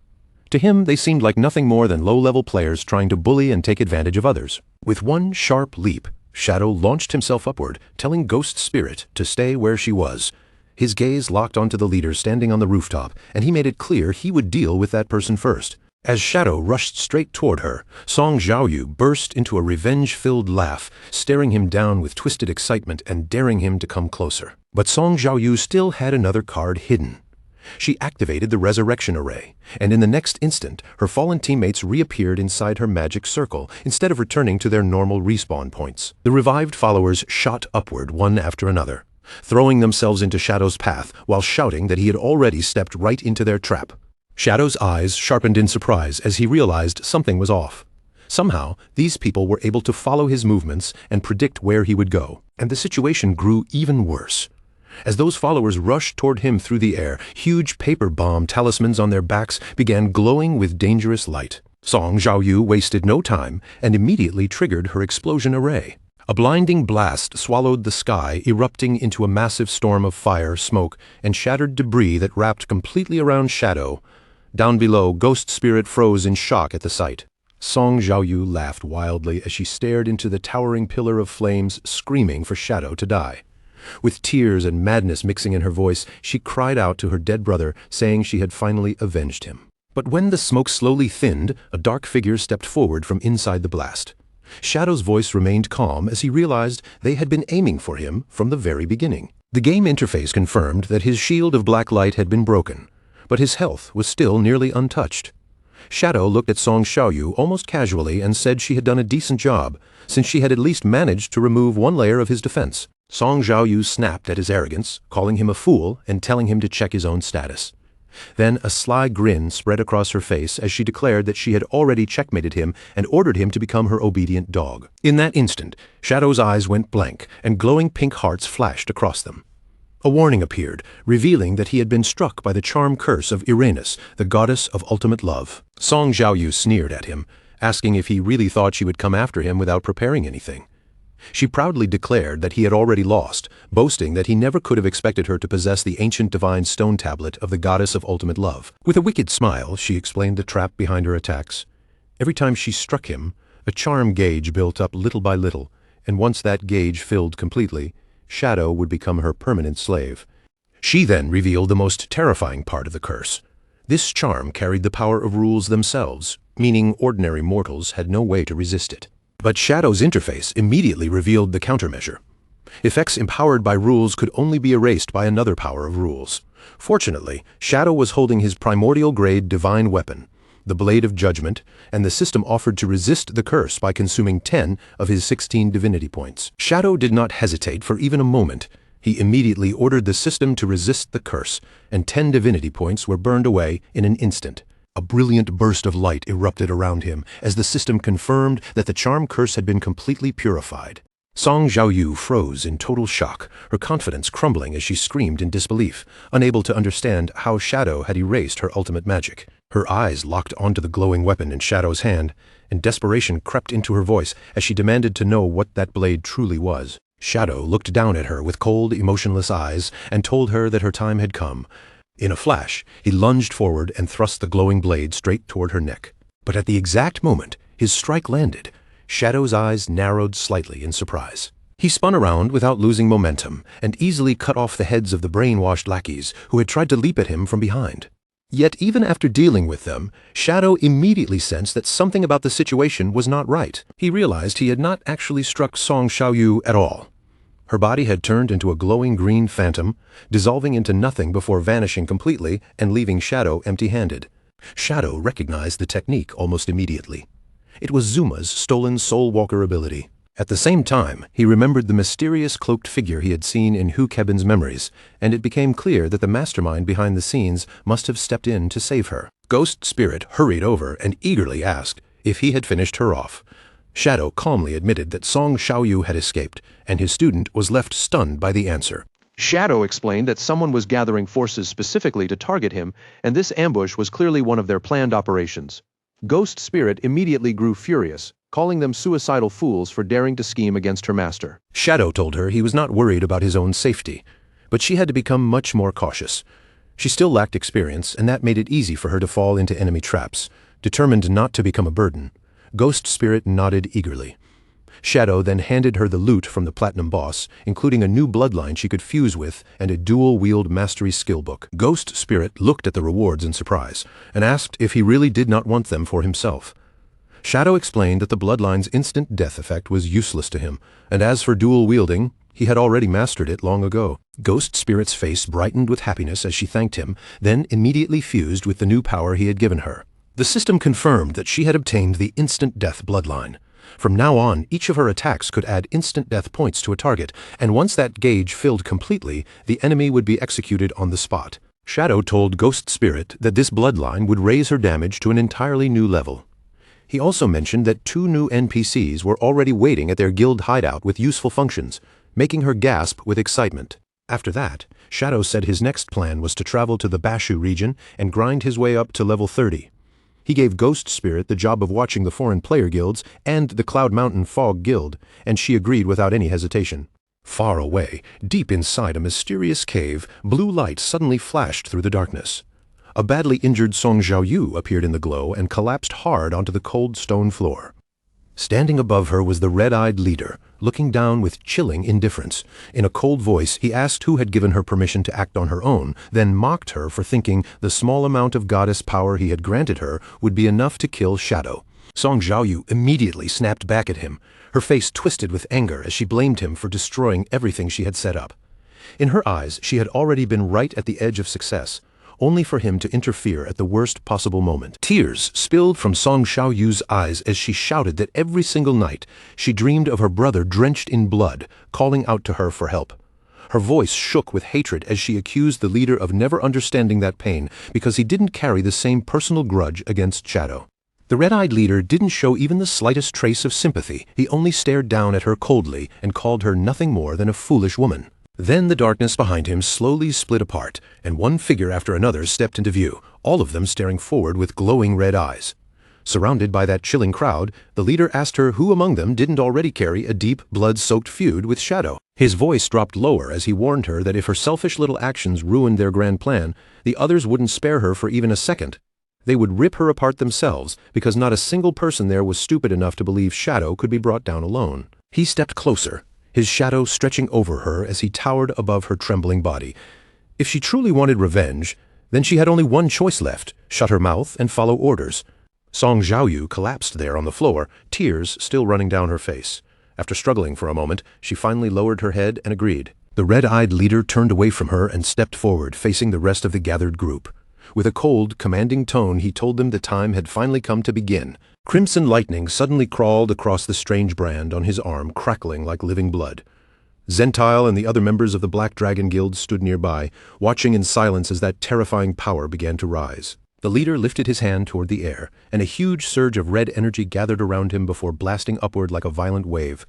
To him, they seemed like nothing more than low-level players trying to bully and take advantage of others. With one sharp leap, Shadow launched himself upward, telling Ghost Spirit to stay where she was. His gaze locked onto the leader standing on the rooftop, and he made it clear he would deal with that person first. As Shadow rushed straight toward her, Song Xiaoyu burst into a revenge-filled laugh, staring him down with twisted excitement and daring him to come closer. But Song Xiaoyu still had another card hidden. She activated the Resurrection Array, and in the next instant, her fallen teammates reappeared inside her magic circle, instead of returning to their normal respawn points. The revived followers shot upward one after another, throwing themselves into Shadow's path while shouting that he had already stepped right into their trap. Shadow's eyes sharpened in surprise as he realized something was off. Somehow, these people were able to follow his movements and predict where he would go, and the situation grew even worse. As those followers rushed toward him through the air, huge paper bomb talismans on their backs began glowing with dangerous light. Song Xiaoyu wasted no time and immediately triggered her explosion array. A blinding blast swallowed the sky, erupting into a massive storm of fire, smoke, and shattered debris that wrapped completely around Shadow. Down below, Ghost Spirit froze in shock at the sight. Song Xiaoyu laughed wildly as she stared into the towering pillar of flames, screaming for Shadow to die. With tears and madness mixing in her voice, she cried out to her dead brother, saying she had finally avenged him. But when the smoke slowly thinned, a dark figure stepped forward from inside the blast. Shadow's voice remained calm as he realized they had been aiming for him from the very beginning. The game interface confirmed that his shield of black light had been broken, but his health was still nearly untouched. Shadow looked at Song Xiaoyu almost casually and said she had done a decent job, since she had at least managed to remove one layer of his defense. Song Xiaoyu snapped at his arrogance, calling him a fool and telling him to check his own status. Then a sly grin spread across her face as she declared that she had already checkmated him and ordered him to become her obedient dog. In that instant, Shadow's eyes went blank and glowing pink hearts flashed across them. A warning appeared, revealing that he had been struck by the charm curse of Irenas, the goddess of ultimate love. Song Xiaoyu sneered at him, asking if he really thought she would come after him without preparing anything. She proudly declared that he had already lost, boasting that he never could have expected her to possess the ancient divine stone tablet of the goddess of ultimate love. With a wicked smile, she explained the trap behind her attacks. Every time she struck him, a charm gauge built up little by little, and once that gauge filled completely, Shadow would become her permanent slave. She then revealed the most terrifying part of the curse. This charm carried the power of rules themselves, meaning ordinary mortals had no way to resist it. But Shadow's interface immediately revealed the countermeasure. Effects empowered by rules could only be erased by another power of rules. Fortunately, Shadow was holding his primordial-grade divine weapon, the Blade of Judgment, and the system offered to resist the curse by consuming 10 of his 16 divinity points. Shadow did not hesitate for even a moment. He immediately ordered the system to resist the curse, and 10 divinity points were burned away in an instant. A brilliant burst of light erupted around him as the system confirmed that the charm curse had been completely purified. Song Xiaoyu froze in total shock, her confidence crumbling as she screamed in disbelief, unable to understand how Shadow had erased her ultimate magic. Her eyes locked onto the glowing weapon in Shadow's hand, and desperation crept into her voice as she demanded to know what that blade truly was. Shadow looked down at her with cold, emotionless eyes and told her that her time had come. In a flash, he lunged forward and thrust the glowing blade straight toward her neck. But at the exact moment his strike landed, Shadow's eyes narrowed slightly in surprise. He spun around without losing momentum and easily cut off the heads of the brainwashed lackeys who had tried to leap at him from behind. Yet even after dealing with them, Shadow immediately sensed that something about the situation was not right. He realized he had not actually struck Song Xiaoyu at all. Her body had turned into a glowing green phantom, dissolving into nothing before vanishing completely and leaving Shadow empty-handed. Shadow recognized the technique almost immediately. It was Zuma's stolen Soul Walker ability. At the same time, he remembered the mysterious cloaked figure he had seen in Hu Keban's memories, and it became clear that the mastermind behind the scenes must have stepped in to save her. Ghost Spirit hurried over and eagerly asked if he had finished her off. Shadow calmly admitted that Song Xiaoyu had escaped, and his student was left stunned by the answer. Shadow explained that someone was gathering forces specifically to target him, and this ambush was clearly one of their planned operations. Ghost Spirit immediately grew furious, calling them suicidal fools for daring to scheme against her master. Shadow told her he was not worried about his own safety, but she had to become much more cautious. She still lacked experience, and that made it easy for her to fall into enemy traps. Determined not to become a burden, Ghost Spirit nodded eagerly. Shadow then handed her the loot from the Platinum Boss, including a new bloodline she could fuse with and a dual-wield mastery skill book. Ghost Spirit looked at the rewards in surprise and asked if he really did not want them for himself. Shadow explained that the bloodline's instant death effect was useless to him, and as for dual-wielding, he had already mastered it long ago. Ghost Spirit's face brightened with happiness as she thanked him, then immediately fused with the new power he had given her. The system confirmed that she had obtained the instant death bloodline. From now on, each of her attacks could add instant death points to a target, and once that gauge filled completely, the enemy would be executed on the spot. Shadow told Ghost Spirit that this bloodline would raise her damage to an entirely new level. He also mentioned that 2 new NPCs were already waiting at their guild hideout with useful functions, making her gasp with excitement. After that, Shadow said his next plan was to travel to the Bashu region and grind his way up to level 30. He gave Ghost Spirit the job of watching the foreign player guilds and the Cloud Mountain Fog Guild, and she agreed without any hesitation. Far away, deep inside a mysterious cave, blue light suddenly flashed through the darkness. A badly injured Song Xiaoyu appeared in the glow and collapsed hard onto the cold stone floor. Standing above her was the red-eyed leader, looking down with chilling indifference. In a cold voice, he asked who had given her permission to act on her own, then mocked her for thinking the small amount of goddess power he had granted her would be enough to kill Shadow. Song Xiaoyu immediately snapped back at him, her face twisted with anger as she blamed him for destroying everything she had set up. In her eyes, she had already been right at the edge of success, only for him to interfere at the worst possible moment. Tears spilled from Song Xiaoyu's eyes as she shouted that every single night she dreamed of her brother drenched in blood, calling out to her for help. Her voice shook with hatred as she accused the leader of never understanding that pain because he didn't carry the same personal grudge against Shadow. The red-eyed leader didn't show even the slightest trace of sympathy. He only stared down at her coldly and called her nothing more than a foolish woman. Then the darkness behind him slowly split apart, and one figure after another stepped into view, all of them staring forward with glowing red eyes. Surrounded by that chilling crowd, the leader asked her who among them didn't already carry a deep, blood-soaked feud with Shadow. His voice dropped lower as he warned her that if her selfish little actions ruined their grand plan, the others wouldn't spare her for even a second. They would rip her apart themselves, because not a single person there was stupid enough to believe Shadow could be brought down alone. He stepped closer, his shadow stretching over her as he towered above her trembling body. If she truly wanted revenge, then she had only one choice left: shut her mouth and follow orders. Song Xiaoyu collapsed there on the floor, tears still running down her face. After struggling for a moment, she finally lowered her head and agreed. The red-eyed leader turned away from her and stepped forward, facing the rest of the gathered group. With a cold, commanding tone, he told them the time had finally come to begin. Crimson lightning suddenly crawled across the strange brand on his arm, crackling like living blood. Zentile and the other members of the Black Dragon Guild stood nearby, watching in silence as that terrifying power began to rise. The leader lifted his hand toward the air, and a huge surge of red energy gathered around him before blasting upward like a violent wave.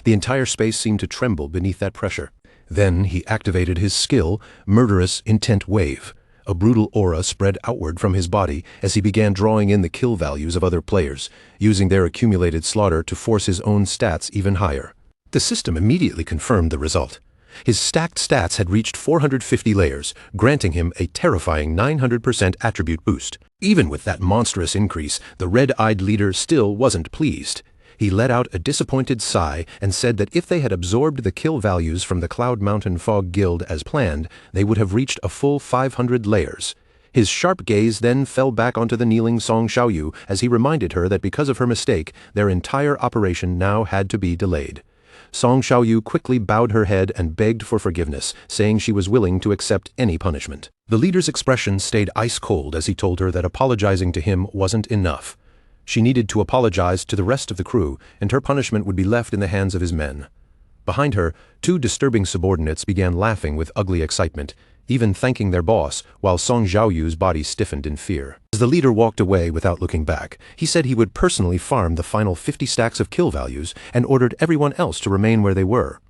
The entire space seemed to tremble beneath that pressure. Then he activated his skill, Murderous Intent Wave. A brutal aura spread outward from his body as he began drawing in the kill values of other players, using their accumulated slaughter to force his own stats even higher. The system immediately confirmed the result. His stacked stats had reached 450 layers, granting him a terrifying 900% attribute boost. Even with that monstrous increase, the red-eyed leader still wasn't pleased. He let out a disappointed sigh and said that if they had absorbed the kill values from the Cloud Mountain Fog Guild as planned, they would have reached a full 500 layers. His sharp gaze then fell back onto the kneeling Song Xiaoyu as he reminded her that because of her mistake, their entire operation now had to be delayed. Song Xiaoyu quickly bowed her head and begged for forgiveness, saying she was willing to accept any punishment. The leader's expression stayed ice-cold as he told her that apologizing to him wasn't enough. She needed to apologize to the rest of the crew, and her punishment would be left in the hands of his men. Behind her, two disturbing subordinates began laughing with ugly excitement, even thanking their boss, while Song Xiaoyu's body stiffened in fear. As the leader walked away without looking back, he said he would personally farm the final 50 stacks of kill values and ordered everyone else to remain where they were.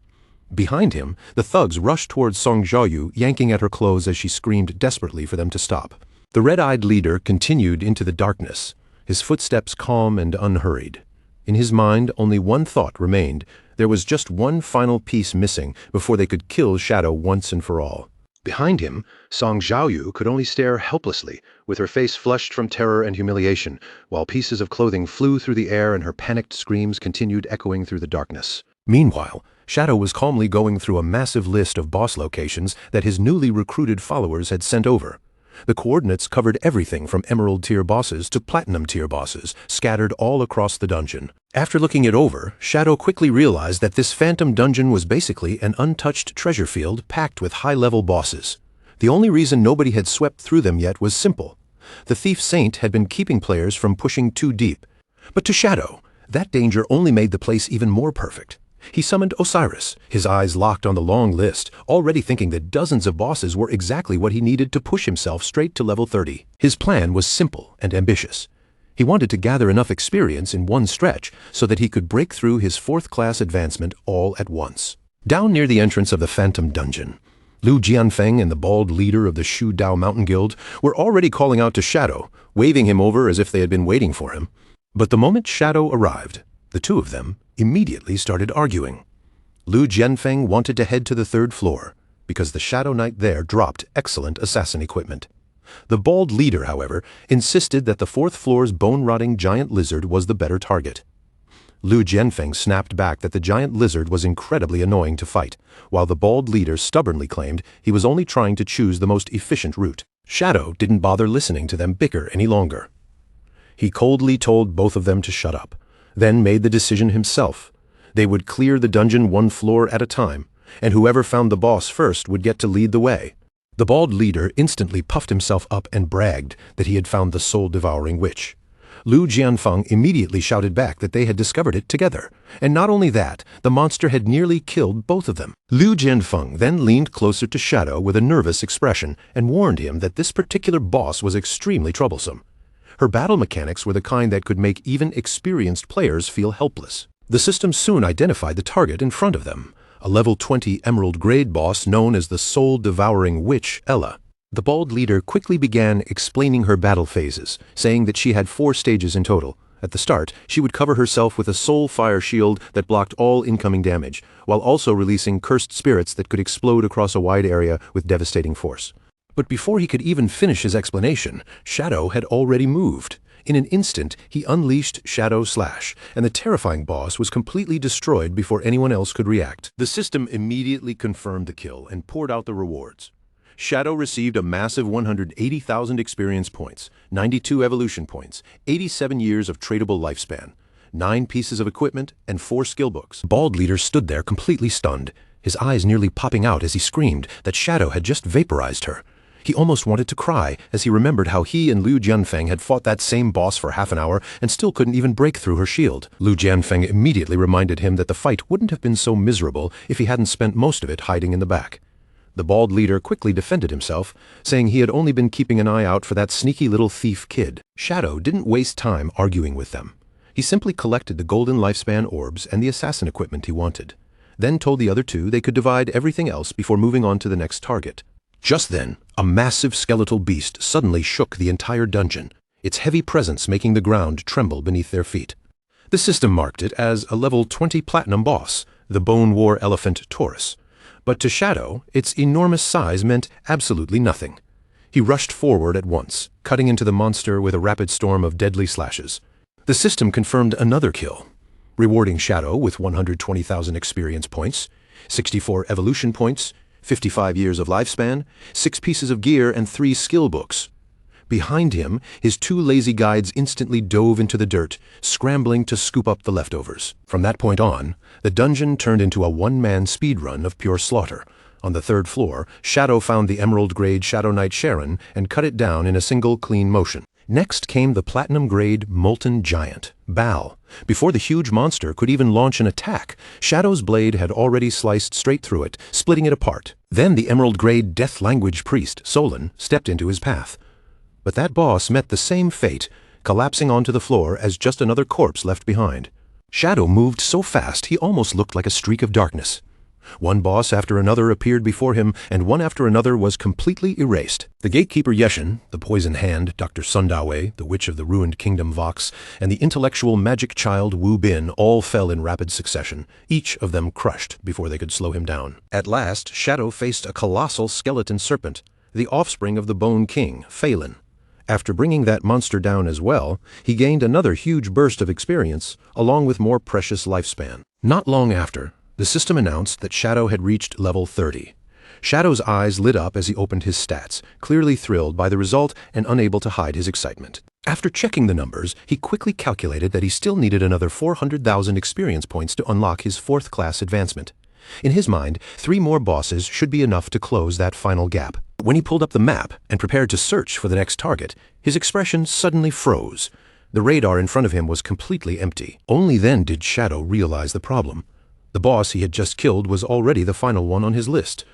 Behind him, the thugs rushed towards Song Xiaoyu, yanking at her clothes as she screamed desperately for them to stop. The red-eyed leader continued into the darkness, his footsteps calm and unhurried. In his mind, only one thought remained. There was just one final piece missing before they could kill Shadow once and for all. Behind him, Song Xiaoyu could only stare helplessly, with her face flushed from terror and humiliation, while pieces of clothing flew through the air and her panicked screams continued echoing through the darkness. Meanwhile, Shadow was calmly going through a massive list of boss locations that his newly recruited followers had sent over. The coordinates covered everything from Emerald-tier bosses to Platinum-tier bosses, scattered all across the dungeon. After looking it over, Shadow quickly realized that this phantom dungeon was basically an untouched treasure field packed with high-level bosses. The only reason nobody had swept through them yet was simple. The Thief Saint had been keeping players from pushing too deep. But to Shadow, that danger only made the place even more perfect. He summoned Osiris, his eyes locked on the long list, already thinking that dozens of bosses were exactly what he needed to push himself straight to level 30. His plan was simple and ambitious. He wanted to gather enough experience in one stretch so that he could break through his 4th-class advancement all at once. Down near the entrance of the Phantom Dungeon, Lu Jianfeng and the bald leader of the Shu Dao Mountain Guild were already calling out to Shadow, waving him over as if they had been waiting for him. But the moment Shadow arrived, the two of them immediately started arguing. Lu Jianfeng wanted to head to the 3rd floor, because the Shadow Knight there dropped excellent assassin equipment. The bald leader, however, insisted that the 4th floor's bone-rotting giant lizard was the better target. Lu Jianfeng snapped back that the giant lizard was incredibly annoying to fight, while the bald leader stubbornly claimed he was only trying to choose the most efficient route. Shadow didn't bother listening to them bicker any longer. He coldly told both of them to shut up, then made the decision himself. They would clear the dungeon one floor at a time, and whoever found the boss first would get to lead the way. The bald leader instantly puffed himself up and bragged that he had found the soul-devouring witch. Lu Jianfeng immediately shouted back that they had discovered it together, and not only that, the monster had nearly killed both of them. Lu Jianfeng then leaned closer to Shadow with a nervous expression and warned him that this particular boss was extremely troublesome. Her battle mechanics were the kind that could make even experienced players feel helpless. The system soon identified the target in front of them, a level 20 Emerald grade boss known as the soul-devouring witch Ella. The bald leader quickly began explaining her battle phases, saying that she had 4 stages in total. At the start, she would cover herself with a soul fire shield that blocked all incoming damage, while also releasing cursed spirits that could explode across a wide area with devastating force. But before he could even finish his explanation, Shadow had already moved. In an instant, he unleashed Shadow Slash, and the terrifying boss was completely destroyed before anyone else could react. The system immediately confirmed the kill and poured out the rewards. Shadow received a massive 180,000 experience points, 92 evolution points, 87 years of tradable lifespan, 9 pieces of equipment, and 4 skill books. Bald Leader stood there completely stunned, his eyes nearly popping out as he screamed that Shadow had just vaporized her. He almost wanted to cry as he remembered how he and Lu Jianfeng had fought that same boss for half an hour and still couldn't even break through her shield. Lu Jianfeng immediately reminded him that the fight wouldn't have been so miserable if he hadn't spent most of it hiding in the back. The bald leader quickly defended himself, saying he had only been keeping an eye out for that sneaky little thief kid. Shadow didn't waste time arguing with them. He simply collected the golden lifespan orbs and the assassin equipment he wanted, then told the other two they could divide everything else before moving on to the next target. Just then, a massive skeletal beast suddenly shook the entire dungeon, its heavy presence making the ground tremble beneath their feet. The system marked it as a level 20 platinum boss, the Bone War Elephant Taurus. But to Shadow, its enormous size meant absolutely nothing. He rushed forward at once, cutting into the monster with a rapid storm of deadly slashes. The system confirmed another kill, rewarding Shadow with 120,000 experience points, 64 evolution points, 55 years of lifespan, 6 pieces of gear, and 3 skill books. Behind him, his 2 lazy guides instantly dove into the dirt, scrambling to scoop up the leftovers. From that point on, the dungeon turned into a one-man speedrun of pure slaughter. On the 3rd floor, Shadow found the emerald-grade Shadow Knight Sharon and cut it down in a single clean motion. Next came the platinum-grade Molten Giant, Baal. Before the huge monster could even launch an attack, Shadow's blade had already sliced straight through it, splitting it apart. Then the emerald-grade Death Language Priest, Solon, stepped into his path. But that boss met the same fate, collapsing onto the floor as just another corpse left behind. Shadow moved so fast he almost looked like a streak of darkness. One boss after another appeared before him, and one after another was completely erased. The gatekeeper Yeshin, the poison hand, Dr. Sundawe, the witch of the ruined kingdom Vox, and the intellectual magic child Wu Bin all fell in rapid succession, each of them crushed before they could slow him down. At last, Shadow faced a colossal skeleton serpent, the offspring of the Bone King, Phelan. After bringing that monster down as well, he gained another huge burst of experience, along with more precious lifespan. Not long after, the system announced that Shadow had reached level 30. Shadow's eyes lit up as he opened his stats, clearly thrilled by the result and unable to hide his excitement. After checking the numbers, he quickly calculated that he still needed another 400,000 experience points to unlock his 4th class advancement. In his mind, 3 more bosses should be enough to close that final gap. When he pulled up the map and prepared to search for the next target, his expression suddenly froze. The radar in front of him was completely empty. Only then did Shadow realize the problem. The boss he had just killed was already the final one on his list.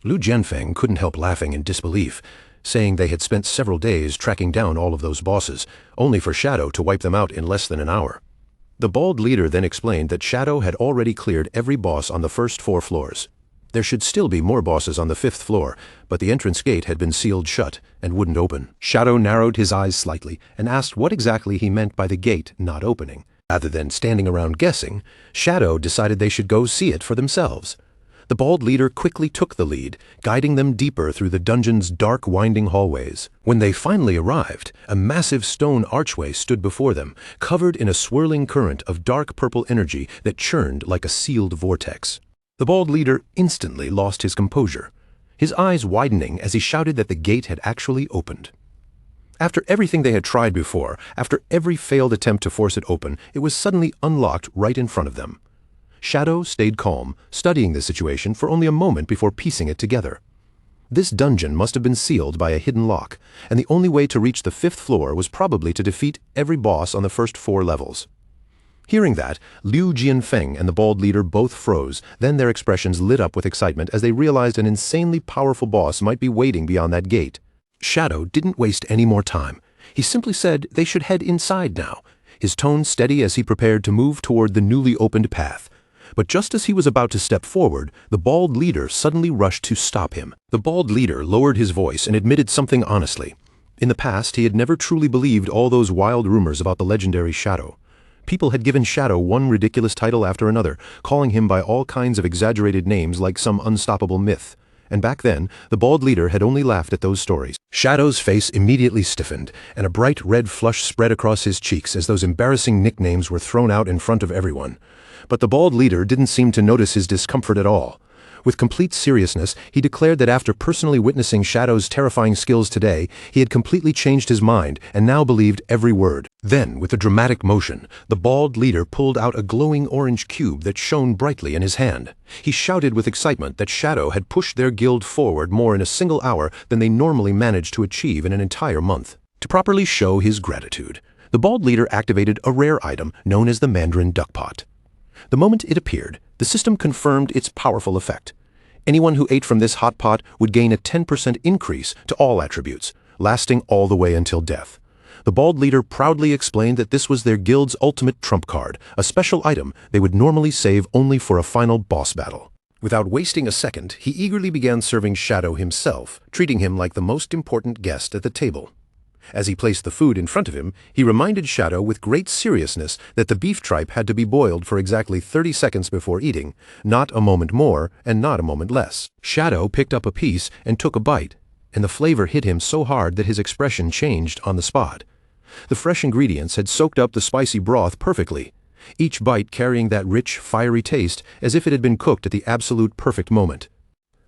Liu Jianfeng couldn't help laughing in disbelief, saying they had spent several days tracking down all of those bosses, only for Shadow to wipe them out in less than an hour. The bald leader then explained that Shadow had already cleared every boss on the first 4 floors. There should still be more bosses on the 5th floor, but the entrance gate had been sealed shut and wouldn't open. Shadow narrowed his eyes slightly and asked what exactly he meant by the gate not opening. Rather than standing around guessing, Shadow decided they should go see it for themselves. The bald leader quickly took the lead, guiding them deeper through the dungeon's dark, winding hallways. When they finally arrived, a massive stone archway stood before them, covered in a swirling current of dark purple energy that churned like a sealed vortex. The bald leader instantly lost his composure, his eyes widening as he shouted that the gate had actually opened. After everything they had tried before, after every failed attempt to force it open, it was suddenly unlocked right in front of them. Shadow stayed calm, studying the situation for only a moment before piecing it together. This dungeon must have been sealed by a hidden lock, and the only way to reach the 5th floor was probably to defeat every boss on the first 4 levels. Hearing that, Liu Jianfeng and the bald leader both froze, then their expressions lit up with excitement as they realized an insanely powerful boss might be waiting beyond that gate. Shadow didn't waste any more time. He simply said they should head inside now, his tone steady as he prepared to move toward the newly opened path. But just as he was about to step forward, the bald leader suddenly rushed to stop him. The bald leader lowered his voice and admitted something honestly. In the past, he had never truly believed all those wild rumors about the legendary Shadow. People had given Shadow one ridiculous title after another, calling him by all kinds of exaggerated names like some unstoppable myth. And back then, the bald leader had only laughed at those stories. Shadow's face immediately stiffened, and a bright red flush spread across his cheeks as those embarrassing nicknames were thrown out in front of everyone. But the bald leader didn't seem to notice his discomfort at all. With complete seriousness, he declared that after personally witnessing Shadow's terrifying skills today, he had completely changed his mind and now believed every word. Then, with a dramatic motion, the bald leader pulled out a glowing orange cube that shone brightly in his hand. He shouted with excitement that Shadow had pushed their guild forward more in a single hour than they normally managed to achieve in an entire month. To properly show his gratitude, the bald leader activated a rare item known as the Mandarin Duckpot. The moment it appeared, the system confirmed its powerful effect. Anyone who ate from this hot pot would gain a 10% increase to all attributes, lasting all the way until death. The bald leader proudly explained that this was their guild's ultimate trump card, a special item they would normally save only for a final boss battle. Without wasting a second, he eagerly began serving Shadow himself, treating him like the most important guest at the table. As he placed the food in front of him, he reminded Shadow with great seriousness that the beef tripe had to be boiled for exactly 30 seconds before eating, not a moment more and not a moment less. Shadow picked up a piece and took a bite, and the flavor hit him so hard that his expression changed on the spot. The fresh ingredients had soaked up the spicy broth perfectly, each bite carrying that rich, fiery taste as if it had been cooked at the absolute perfect moment.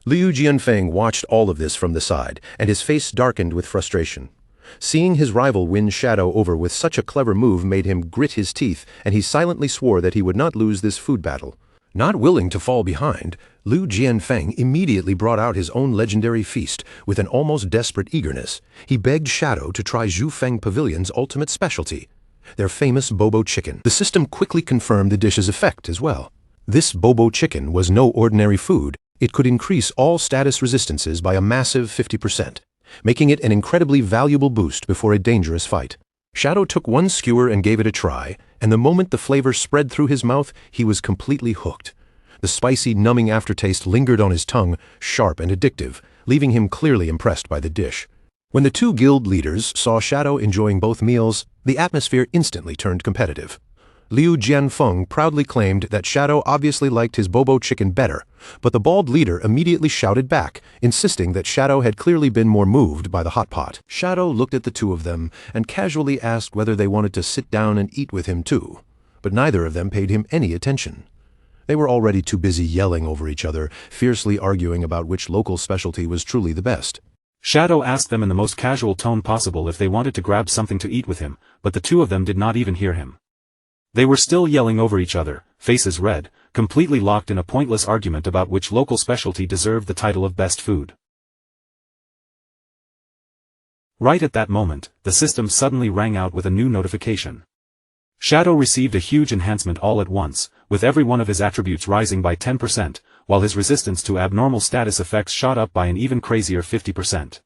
Liu Jianfeng watched all of this from the side, and his face darkened with frustration. Seeing his rival win Shadow over with such a clever move made him grit his teeth, and he silently swore that he would not lose this food battle. Not willing to fall behind, Liu Jianfeng immediately brought out his own legendary feast with an almost desperate eagerness. He begged Shadow to try Zhu Feng Pavilion's ultimate specialty, their famous Bobo chicken. The system quickly confirmed the dish's effect as well. This Bobo chicken was no ordinary food. It could increase all status resistances by a massive 50%. Making it an incredibly valuable boost before a dangerous fight. Shadow took one skewer and gave it a try, and the moment the flavor spread through his mouth, he was completely hooked. The spicy, numbing aftertaste lingered on his tongue, sharp and addictive, leaving him clearly impressed by the dish. When the two guild leaders saw Shadow enjoying both meals, the atmosphere instantly turned competitive. Liu Jianfeng proudly claimed that Shadow obviously liked his Bobo chicken better, but the bald leader immediately shouted back, insisting that Shadow had clearly been more moved by the hot pot. Shadow looked at the two of them and casually asked whether they wanted to sit down and eat with him too, but neither of them paid him any attention. They were already too busy yelling over each other, fiercely arguing about which local specialty was truly the best. Shadow asked them in the most casual tone possible if they wanted to grab something to eat with him, but the two of them did not even hear him. They were still yelling over each other, faces red, completely locked in a pointless argument about which local specialty deserved the title of best food. Right at that moment, the system suddenly rang out with a new notification. Shadow received a huge enhancement all at once, with every one of his attributes rising by 10%, while his resistance to abnormal status effects shot up by an even crazier 50%.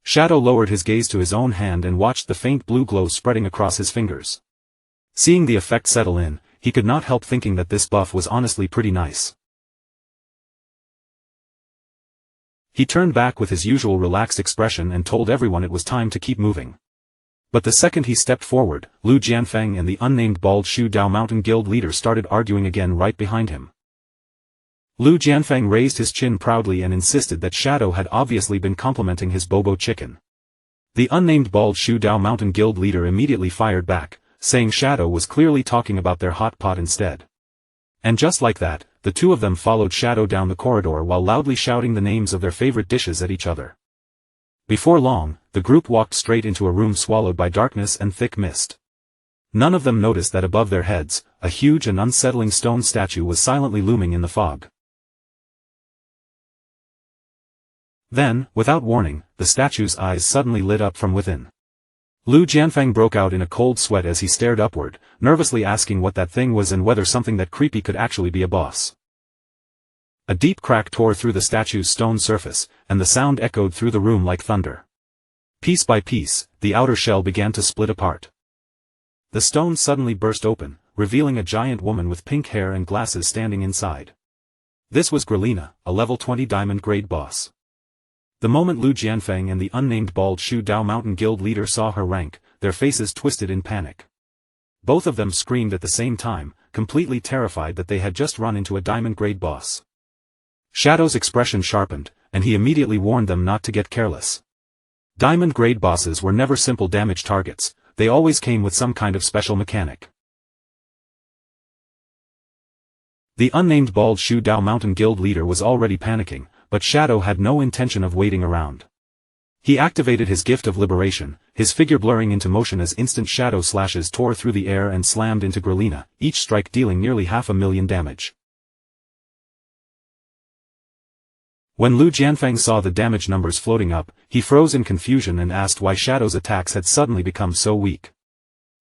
Shadow lowered his gaze to his own hand and watched the faint blue glow spreading across his fingers. Seeing the effect settle in, he could not help thinking that this buff was honestly pretty nice. He turned back with his usual relaxed expression and told everyone it was time to keep moving. But the second he stepped forward, Liu Jianfeng and the unnamed bald Shu Dao Mountain Guild leader started arguing again right behind him. Liu Jianfeng raised his chin proudly and insisted that Shadow had obviously been complimenting his Bobo chicken. The unnamed bald Shu Dao Mountain Guild leader immediately fired back, saying Shadow was clearly talking about their hot pot instead. And just like that, the two of them followed Shadow down the corridor while loudly shouting the names of their favorite dishes at each other. Before long, the group walked straight into a room swallowed by darkness and thick mist. None of them noticed that above their heads, a huge and unsettling stone statue was silently looming in the fog. Then, without warning, the statue's eyes suddenly lit up from within. Liu Jianfeng broke out in a cold sweat as he stared upward, nervously asking what that thing was and whether something that creepy could actually be a boss. A deep crack tore through the statue's stone surface, and the sound echoed through the room like thunder. Piece by piece, the outer shell began to split apart. The stone suddenly burst open, revealing a giant woman with pink hair and glasses standing inside. This was Grelina, a level 20 diamond grade boss. The moment Liu Jianfeng and the unnamed bald Shu Dao Mountain Guild leader saw her rank, their faces twisted in panic. Both of them screamed at the same time, completely terrified that they had just run into a diamond grade boss. Shadow's expression sharpened, and he immediately warned them not to get careless. Diamond grade bosses were never simple damage targets, they always came with some kind of special mechanic. The unnamed bald Shu Dao Mountain Guild leader was already panicking, but Shadow had no intention of waiting around. He activated his gift of liberation, his figure blurring into motion as instant shadow slashes tore through the air and slammed into Grelina, each strike dealing nearly 500,000 damage. When Liu Jianfeng saw the damage numbers floating up, he froze in confusion and asked why Shadow's attacks had suddenly become so weak.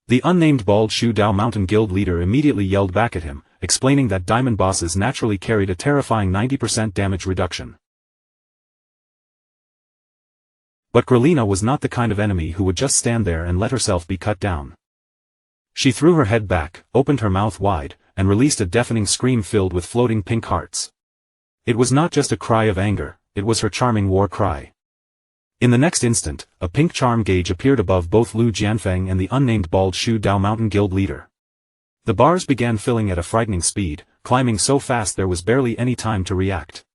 The unnamed bald Shu Dao Mountain Guild leader immediately yelled back at him, explaining that diamond bosses naturally carried a terrifying 90% damage reduction. But Grelina was not the kind of enemy who would just stand there and let herself be cut down. She threw her head back, opened her mouth wide, and released a deafening scream filled with floating pink hearts. It was not just a cry of anger, it was her charming war cry. In the next instant, a pink charm gauge appeared above both Lu Jianfeng and the unnamed Bald Shu Dao Mountain Guild leader. The bars began filling at a frightening speed, climbing so fast there was barely any time to react.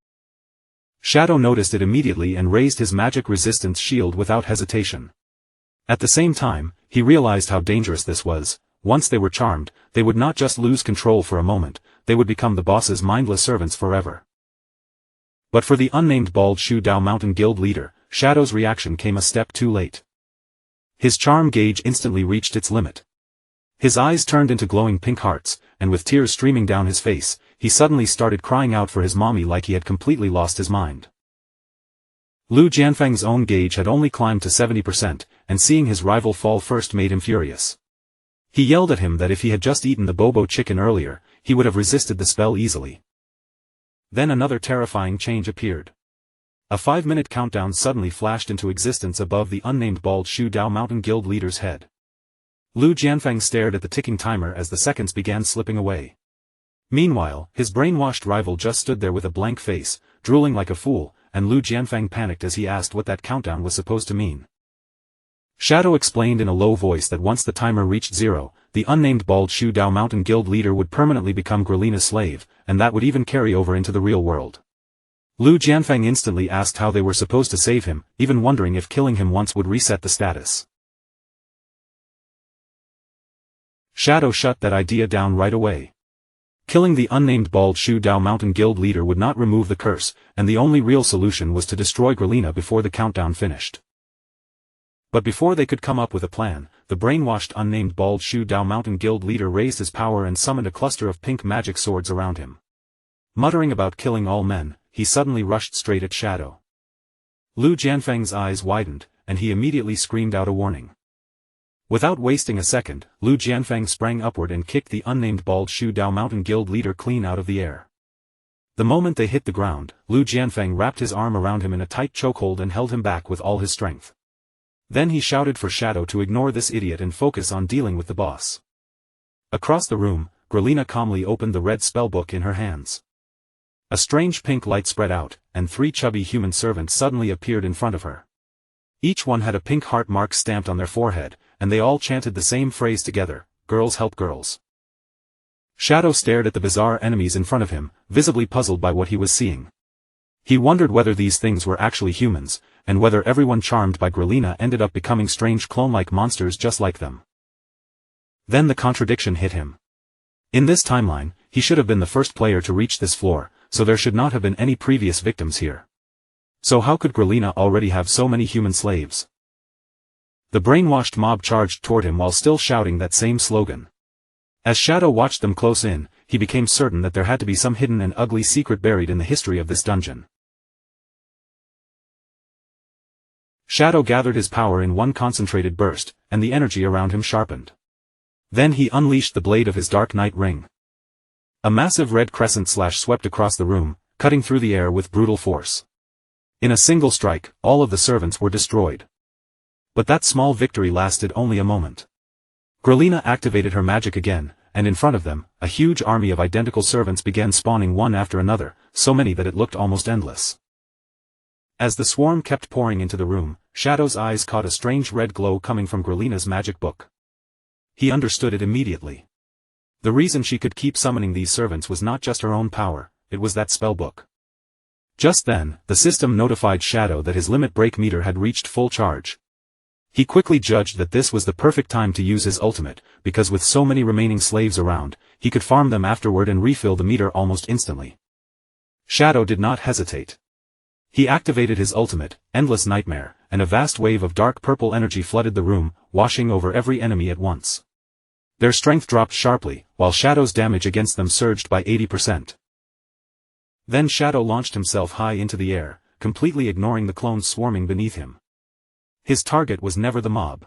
Shadow noticed it immediately and raised his magic resistance shield without hesitation. At the same time, he realized how dangerous this was. Once they were charmed, they would not just lose control for a moment, they would become the boss's mindless servants forever. But for the unnamed Bald Shu Dao Mountain Guild leader, Shadow's reaction came a step too late. His charm gauge instantly reached its limit. His eyes turned into glowing pink hearts, and with tears streaming down his face, he suddenly started crying out for his mommy like he had completely lost his mind. Lu Jianfeng's own gauge had only climbed to 70%, and seeing his rival fall first made him furious. He yelled at him that if he had just eaten the Bobo chicken earlier, he would have resisted the spell easily. Then another terrifying change appeared. A 5-minute countdown suddenly flashed into existence above the unnamed Bald Shu Dao Mountain Guild leader's head. Lu Jianfeng stared at the ticking timer as the seconds began slipping away. Meanwhile, his brainwashed rival just stood there with a blank face, drooling like a fool, and Lu Jianfeng panicked as he asked what that countdown was supposed to mean. Shadow explained in a low voice that once the timer reached 0, the unnamed Bald Shu Dao Mountain Guild leader would permanently become Grelina's slave, and that would even carry over into the real world. Lu Jianfeng instantly asked how they were supposed to save him, even wondering if killing him once would reset the status. Shadow shut that idea down right away. Killing the unnamed Bald Shu Dao Mountain Guild leader would not remove the curse, and the only real solution was to destroy Grelina before the countdown finished. But before they could come up with a plan, the brainwashed unnamed Bald Shu Dao Mountain Guild leader raised his power and summoned a cluster of pink magic swords around him. Muttering about killing all men, he suddenly rushed straight at Shadow. Lu Jianfeng's eyes widened, and he immediately screamed out a warning. Without wasting a second, Lu Jianfeng sprang upward and kicked the unnamed Bald Shu Dao Mountain Guild leader clean out of the air. The moment they hit the ground, Lu Jianfeng wrapped his arm around him in a tight chokehold and held him back with all his strength. Then he shouted for Shadow to ignore this idiot and focus on dealing with the boss. Across the room, Grelina calmly opened the red spellbook in her hands. A strange pink light spread out, and 3 chubby human servants suddenly appeared in front of her. Each one had a pink heart mark stamped on their forehead, and they all chanted the same phrase together, "Girls help girls." Shadow stared at the bizarre enemies in front of him, visibly puzzled by what he was seeing. He wondered whether these things were actually humans, and whether everyone charmed by Grelina ended up becoming strange clone-like monsters just like them. Then the contradiction hit him. In this timeline, he should have been the first player to reach this floor, so there should not have been any previous victims here. So how could Grelina already have so many human slaves? The brainwashed mob charged toward him while still shouting that same slogan. As Shadow watched them close in, he became certain that there had to be some hidden and ugly secret buried in the history of this dungeon. Shadow gathered his power in one concentrated burst, and the energy around him sharpened. Then he unleashed the blade of his Dark Knight ring. A massive red crescent slash swept across the room, cutting through the air with brutal force. In a single strike, all of the servants were destroyed. But that small victory lasted only a moment. Grelina activated her magic again, and in front of them, a huge army of identical servants began spawning one after another, so many that it looked almost endless. As the swarm kept pouring into the room, Shadow's eyes caught a strange red glow coming from Grelina's magic book. He understood it immediately. The reason she could keep summoning these servants was not just her own power, it was that spell book. Just then, the system notified Shadow that his limit break meter had reached full charge. He quickly judged that this was the perfect time to use his ultimate, because with so many remaining slaves around, he could farm them afterward and refill the meter almost instantly. Shadow did not hesitate. He activated his ultimate, Endless Nightmare, and a vast wave of dark purple energy flooded the room, washing over every enemy at once. Their strength dropped sharply, while Shadow's damage against them surged by 80%. Then Shadow launched himself high into the air, completely ignoring the clones swarming beneath him. His target was never the mob.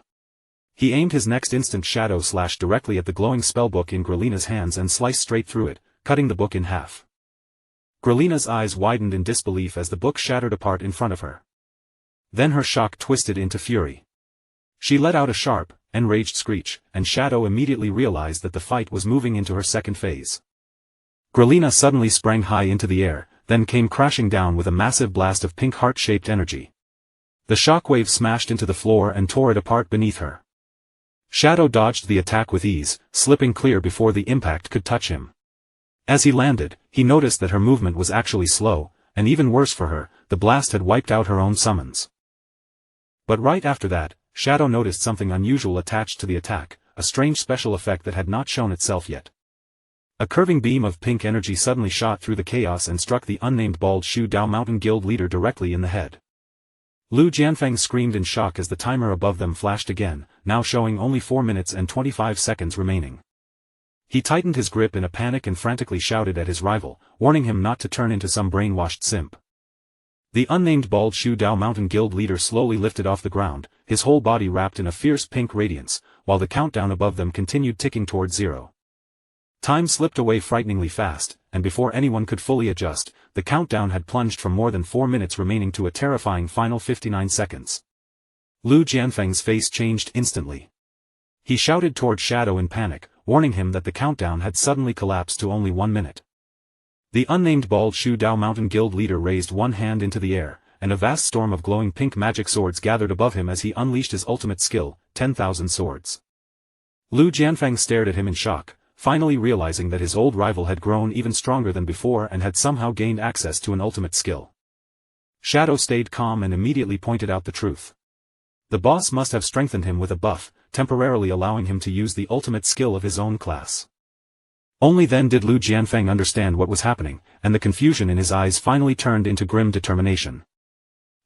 He aimed his next instant shadow slash directly at the glowing spellbook in Grelina's hands and sliced straight through it, cutting the book in half. Grelina's eyes widened in disbelief as the book shattered apart in front of her. Then her shock twisted into fury. She let out a sharp, enraged screech, and Shadow immediately realized that the fight was moving into her second phase. Grelina suddenly sprang high into the air, then came crashing down with a massive blast of pink heart-shaped energy. The shockwave smashed into the floor and tore it apart beneath her. Shadow dodged the attack with ease, slipping clear before the impact could touch him. As he landed, he noticed that her movement was actually slow, and even worse for her, the blast had wiped out her own summons. But right after that, Shadow noticed something unusual attached to the attack, a strange special effect that had not shown itself yet. A curving beam of pink energy suddenly shot through the chaos and struck the unnamed Bald Shu Dao Mountain Guild leader directly in the head. Lu Jianfeng screamed in shock as the timer above them flashed again, now showing only 4 minutes and 25 seconds remaining. He tightened his grip in a panic and frantically shouted at his rival, warning him not to turn into some brainwashed simp. The unnamed Bald Shu Dao Mountain Guild leader slowly lifted off the ground, his whole body wrapped in a fierce pink radiance, while the countdown above them continued ticking towards 0. Time slipped away frighteningly fast, and before anyone could fully adjust, the countdown had plunged from more than 4 minutes remaining to a terrifying final 59 seconds. Lu Jianfeng's face changed instantly. He shouted toward Shadow in panic, warning him that the countdown had suddenly collapsed to only 1 minute. The unnamed Bald Shu Dao Mountain Guild leader raised one hand into the air, and a vast storm of glowing pink magic swords gathered above him as he unleashed his ultimate skill, 10,000 swords. Lu Jianfeng stared at him in shock, finally realizing that his old rival had grown even stronger than before and had somehow gained access to an ultimate skill. Shadow stayed calm and immediately pointed out the truth. The boss must have strengthened him with a buff, temporarily allowing him to use the ultimate skill of his own class. Only then did Lu Jianfeng understand what was happening, and the confusion in his eyes finally turned into grim determination.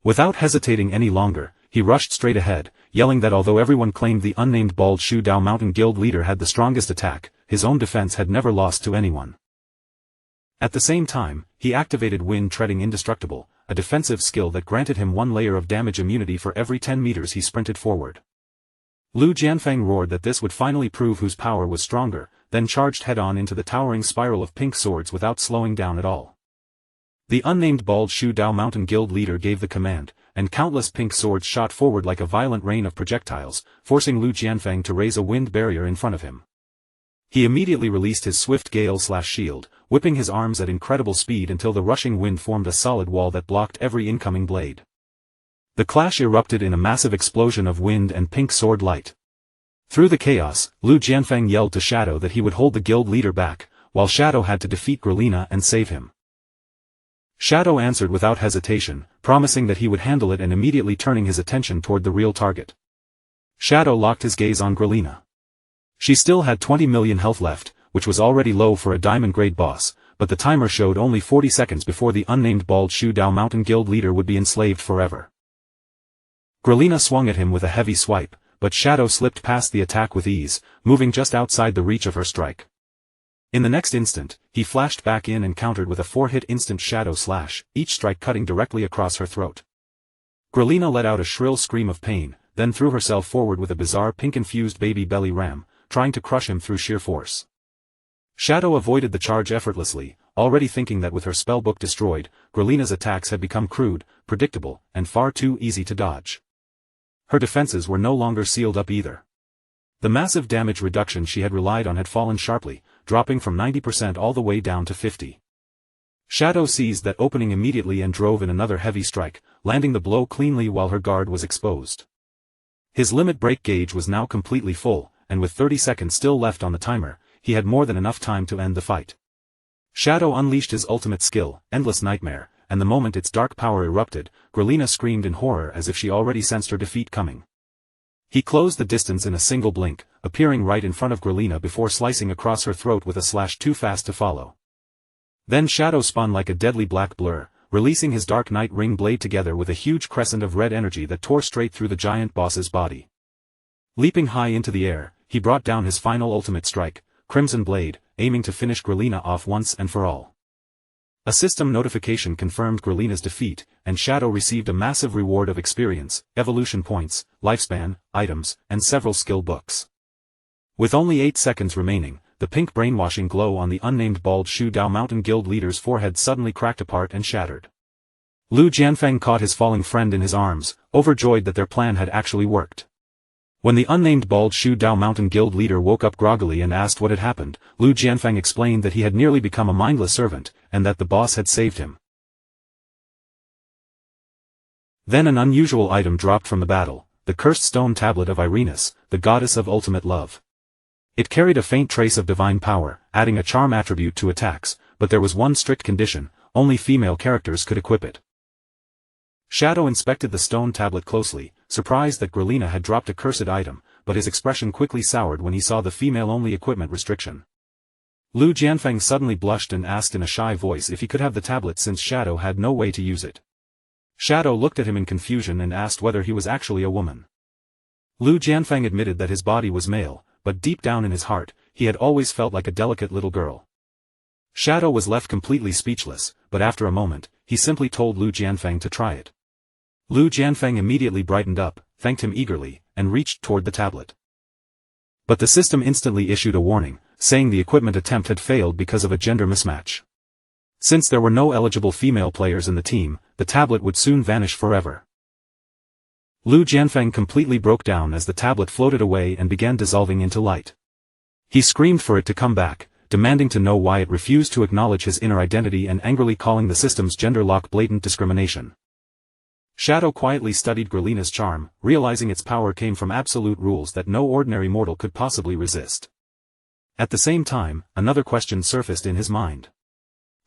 Without hesitating any longer, he rushed straight ahead, yelling that although everyone claimed the unnamed Bald Shu Dao Mountain Guild leader had the strongest attack, his own defense had never lost to anyone. At the same time, he activated Wind Treading Indestructible, a defensive skill that granted him 1 layer of damage immunity for every 10 meters he sprinted forward. Lu Jianfeng roared that this would finally prove whose power was stronger, then charged head-on into the towering spiral of pink swords without slowing down at all. The unnamed Bald Shu Dao Mountain Guild leader gave the command, and countless pink swords shot forward like a violent rain of projectiles, forcing Lu Jianfeng to raise a wind barrier in front of him. He immediately released his swift gale/shield, whipping his arms at incredible speed until the rushing wind formed a solid wall that blocked every incoming blade. The clash erupted in a massive explosion of wind and pink sword light. Through the chaos, Lu Jianfeng yelled to Shadow that he would hold the guild leader back, while Shadow had to defeat Grelina and save him. Shadow answered without hesitation, promising that he would handle it and immediately turning his attention toward the real target. Shadow locked his gaze on Grelina. She still had 20 million health left, which was already low for a diamond-grade boss, but the timer showed only 40 seconds before the unnamed Bald Shu Dao Mountain Guild leader would be enslaved forever. Grelina swung at him with a heavy swipe, but Shadow slipped past the attack with ease, moving just outside the reach of her strike. In the next instant, he flashed back in and countered with a 4-hit instant shadow slash, each strike cutting directly across her throat. Grelina let out a shrill scream of pain, then threw herself forward with a bizarre pink-infused baby belly ram, trying to crush him through sheer force. Shadow avoided the charge effortlessly, already thinking that with her spellbook destroyed, Grelina's attacks had become crude, predictable, and far too easy to dodge. Her defenses were no longer sealed up either. The massive damage reduction she had relied on had fallen sharply, dropping from 90% all the way down to 50%. Shadow seized that opening immediately and drove in another heavy strike, landing the blow cleanly while her guard was exposed. His limit break gauge was now completely full, and with 30 seconds still left on the timer, he had more than enough time to end the fight. Shadow unleashed his ultimate skill, Endless Nightmare, and the moment its dark power erupted, Grelina screamed in horror as if she already sensed her defeat coming. He closed the distance in a single blink, appearing right in front of Grelina before slicing across her throat with a slash too fast to follow. Then Shadow spun like a deadly black blur, releasing his Dark Knight ring blade together with a huge crescent of red energy that tore straight through the giant boss's body. Leaping high into the air, he brought down his final ultimate strike, Crimson Blade, aiming to finish Grelina off once and for all. A system notification confirmed Grelina's defeat, and Shadow received a massive reward of experience, evolution points, lifespan, items, and several skill books. With only 8 seconds remaining, the pink brainwashing glow on the unnamed Bald Shu Dao Mountain Guild leader's forehead suddenly cracked apart and shattered. Lu Jianfeng caught his falling friend in his arms, overjoyed that their plan had actually worked. When the unnamed Bald Shu Dao Mountain Guild leader woke up groggily and asked what had happened, Lu Jianfeng explained that he had nearly become a mindless servant, and that the boss had saved him. Then an unusual item dropped from the battle, the cursed stone tablet of Irenas, the goddess of ultimate love. It carried a faint trace of divine power, adding a charm attribute to attacks, but there was one strict condition: only female characters could equip it. Shadow inspected the stone tablet closely, surprised that Grelina had dropped a cursed item, but his expression quickly soured when he saw the female-only equipment restriction. Lu Jianfeng suddenly blushed and asked in a shy voice if he could have the tablet since Shadow had no way to use it. Shadow looked at him in confusion and asked whether he was actually a woman. Lu Jianfeng admitted that his body was male, but deep down in his heart, he had always felt like a delicate little girl. Shadow was left completely speechless, but after a moment, he simply told Lu Jianfeng to try it. Lu Jianfeng immediately brightened up, thanked him eagerly, and reached toward the tablet. But the system instantly issued a warning, saying the equipment attempt had failed because of a gender mismatch. Since there were no eligible female players in the team, the tablet would soon vanish forever. Lu Jianfeng completely broke down as the tablet floated away and began dissolving into light. He screamed for it to come back, demanding to know why it refused to acknowledge his inner identity and angrily calling the system's gender lock blatant discrimination. Shadow quietly studied Grelina's charm, realizing its power came from absolute rules that no ordinary mortal could possibly resist. At the same time, another question surfaced in his mind.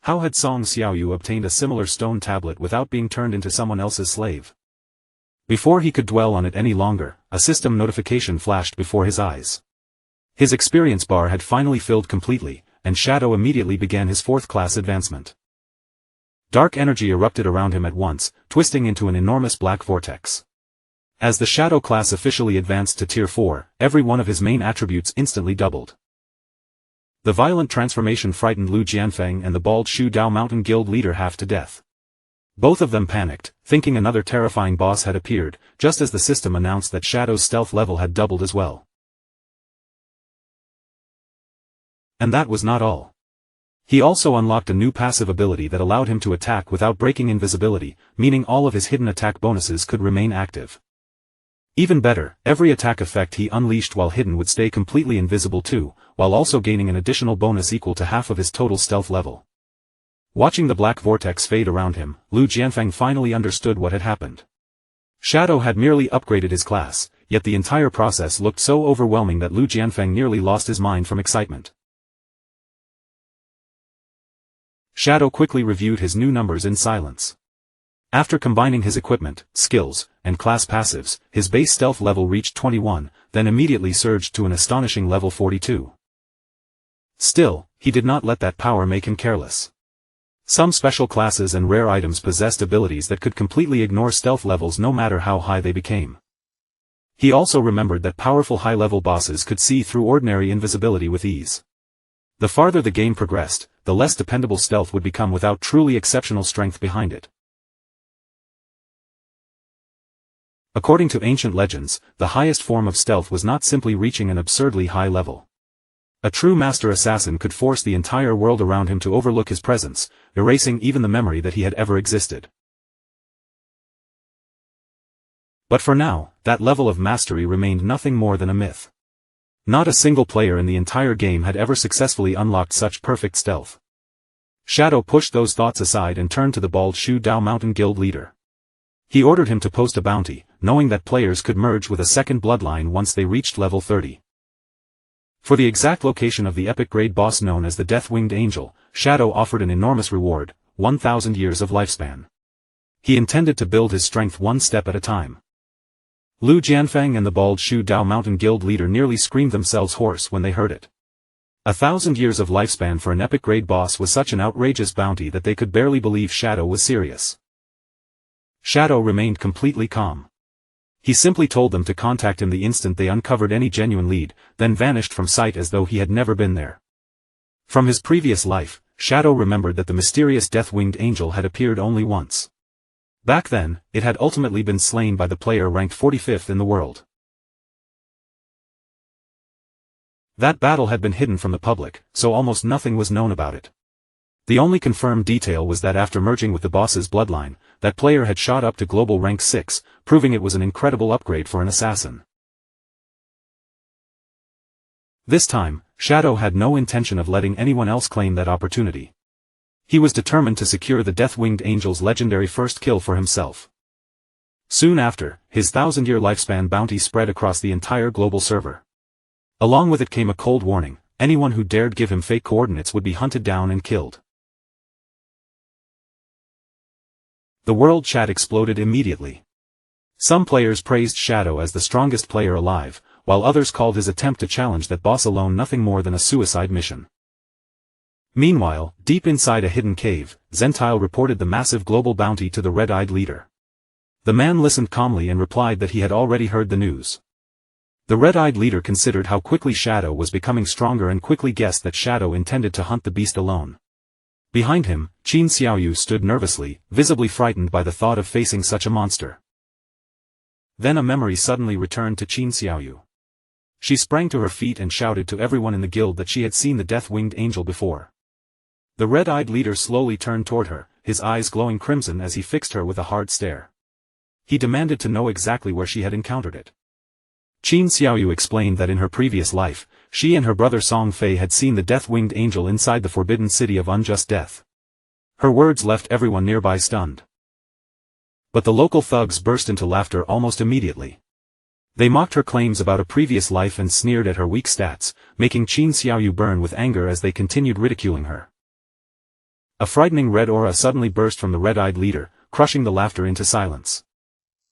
How had Song Xiaoyu obtained a similar stone tablet without being turned into someone else's slave? Before he could dwell on it any longer, a system notification flashed before his eyes. His experience bar had finally filled completely, and Shadow immediately began his 4th-class advancement. Dark energy erupted around him at once, twisting into an enormous black vortex. As the Shadow class officially advanced to Tier 4, every one of his main attributes instantly doubled. The violent transformation frightened Lu Jianfeng and the Bald Shu Dao Mountain Guild leader half to death. Both of them panicked, thinking another terrifying boss had appeared, just as the system announced that Shadow's stealth level had doubled as well. And that was not all. He also unlocked a new passive ability that allowed him to attack without breaking invisibility, meaning all of his hidden attack bonuses could remain active. Even better, every attack effect he unleashed while hidden would stay completely invisible too, while also gaining an additional bonus equal to half of his total stealth level. Watching the black vortex fade around him, Lu Jianfeng finally understood what had happened. Shadow had merely upgraded his class, yet the entire process looked so overwhelming that Lu Jianfeng nearly lost his mind from excitement. Shadow quickly reviewed his new numbers in silence. After combining his equipment, skills, and class passives, his base stealth level reached 21, then immediately surged to an astonishing level 42. Still, he did not let that power make him careless. Some special classes and rare items possessed abilities that could completely ignore stealth levels no matter how high they became. He also remembered that powerful high-level bosses could see through ordinary invisibility with ease. The farther the game progressed, the less dependable stealth would become without truly exceptional strength behind it. According to ancient legends, the highest form of stealth was not simply reaching an absurdly high level. A true master assassin could force the entire world around him to overlook his presence, erasing even the memory that he had ever existed. But for now, that level of mastery remained nothing more than a myth. Not a single player in the entire game had ever successfully unlocked such perfect stealth. Shadow pushed those thoughts aside and turned to the Bald Shu Dao Mountain Guild leader. He ordered him to post a bounty, knowing that players could merge with a second bloodline once they reached level 30. For the exact location of the epic grade boss known as the Death-Winged Angel, Shadow offered an enormous reward, 1,000 years of lifespan. He intended to build his strength one step at a time. Lu Jianfeng and the Bald Shu Dao Mountain Guild leader nearly screamed themselves hoarse when they heard it. 1,000 years of lifespan for an epic grade boss was such an outrageous bounty that they could barely believe Shadow was serious. Shadow remained completely calm. He simply told them to contact him the instant they uncovered any genuine lead, then vanished from sight as though he had never been there. From his previous life, Shadow remembered that the mysterious Death-Winged Angel had appeared only once. Back then, it had ultimately been slain by the player ranked 45th in the world. That battle had been hidden from the public, so almost nothing was known about it. The only confirmed detail was that after merging with the boss's bloodline, that player had shot up to global rank 6, proving it was an incredible upgrade for an assassin. This time, Shadow had no intention of letting anyone else claim that opportunity. He was determined to secure the Death-Winged Angel's legendary first kill for himself. Soon after, his 1,000-year lifespan bounty spread across the entire global server. Along with it came a cold warning: anyone who dared give him fake coordinates would be hunted down and killed. The world chat exploded immediately. Some players praised Shadow as the strongest player alive, while others called his attempt to challenge that boss alone nothing more than a suicide mission. Meanwhile, deep inside a hidden cave, Zentile reported the massive global bounty to the red-eyed leader. The man listened calmly and replied that he had already heard the news. The red-eyed leader considered how quickly Shadow was becoming stronger and quickly guessed that Shadow intended to hunt the beast alone. Behind him, Qin Xiaoyu stood nervously, visibly frightened by the thought of facing such a monster. Then a memory suddenly returned to Qin Xiaoyu. She sprang to her feet and shouted to everyone in the guild that she had seen the Death-Winged Angel before. The red-eyed leader slowly turned toward her, his eyes glowing crimson as he fixed her with a hard stare. He demanded to know exactly where she had encountered it. Qin Xiaoyu explained that in her previous life, she and her brother Song Fei had seen the Death-Winged Angel inside the forbidden city of unjust death. Her words left everyone nearby stunned. But the local thugs burst into laughter almost immediately. They mocked her claims about a previous life and sneered at her weak stats, making Qin Xiaoyu burn with anger as they continued ridiculing her. A frightening red aura suddenly burst from the red-eyed leader, crushing the laughter into silence.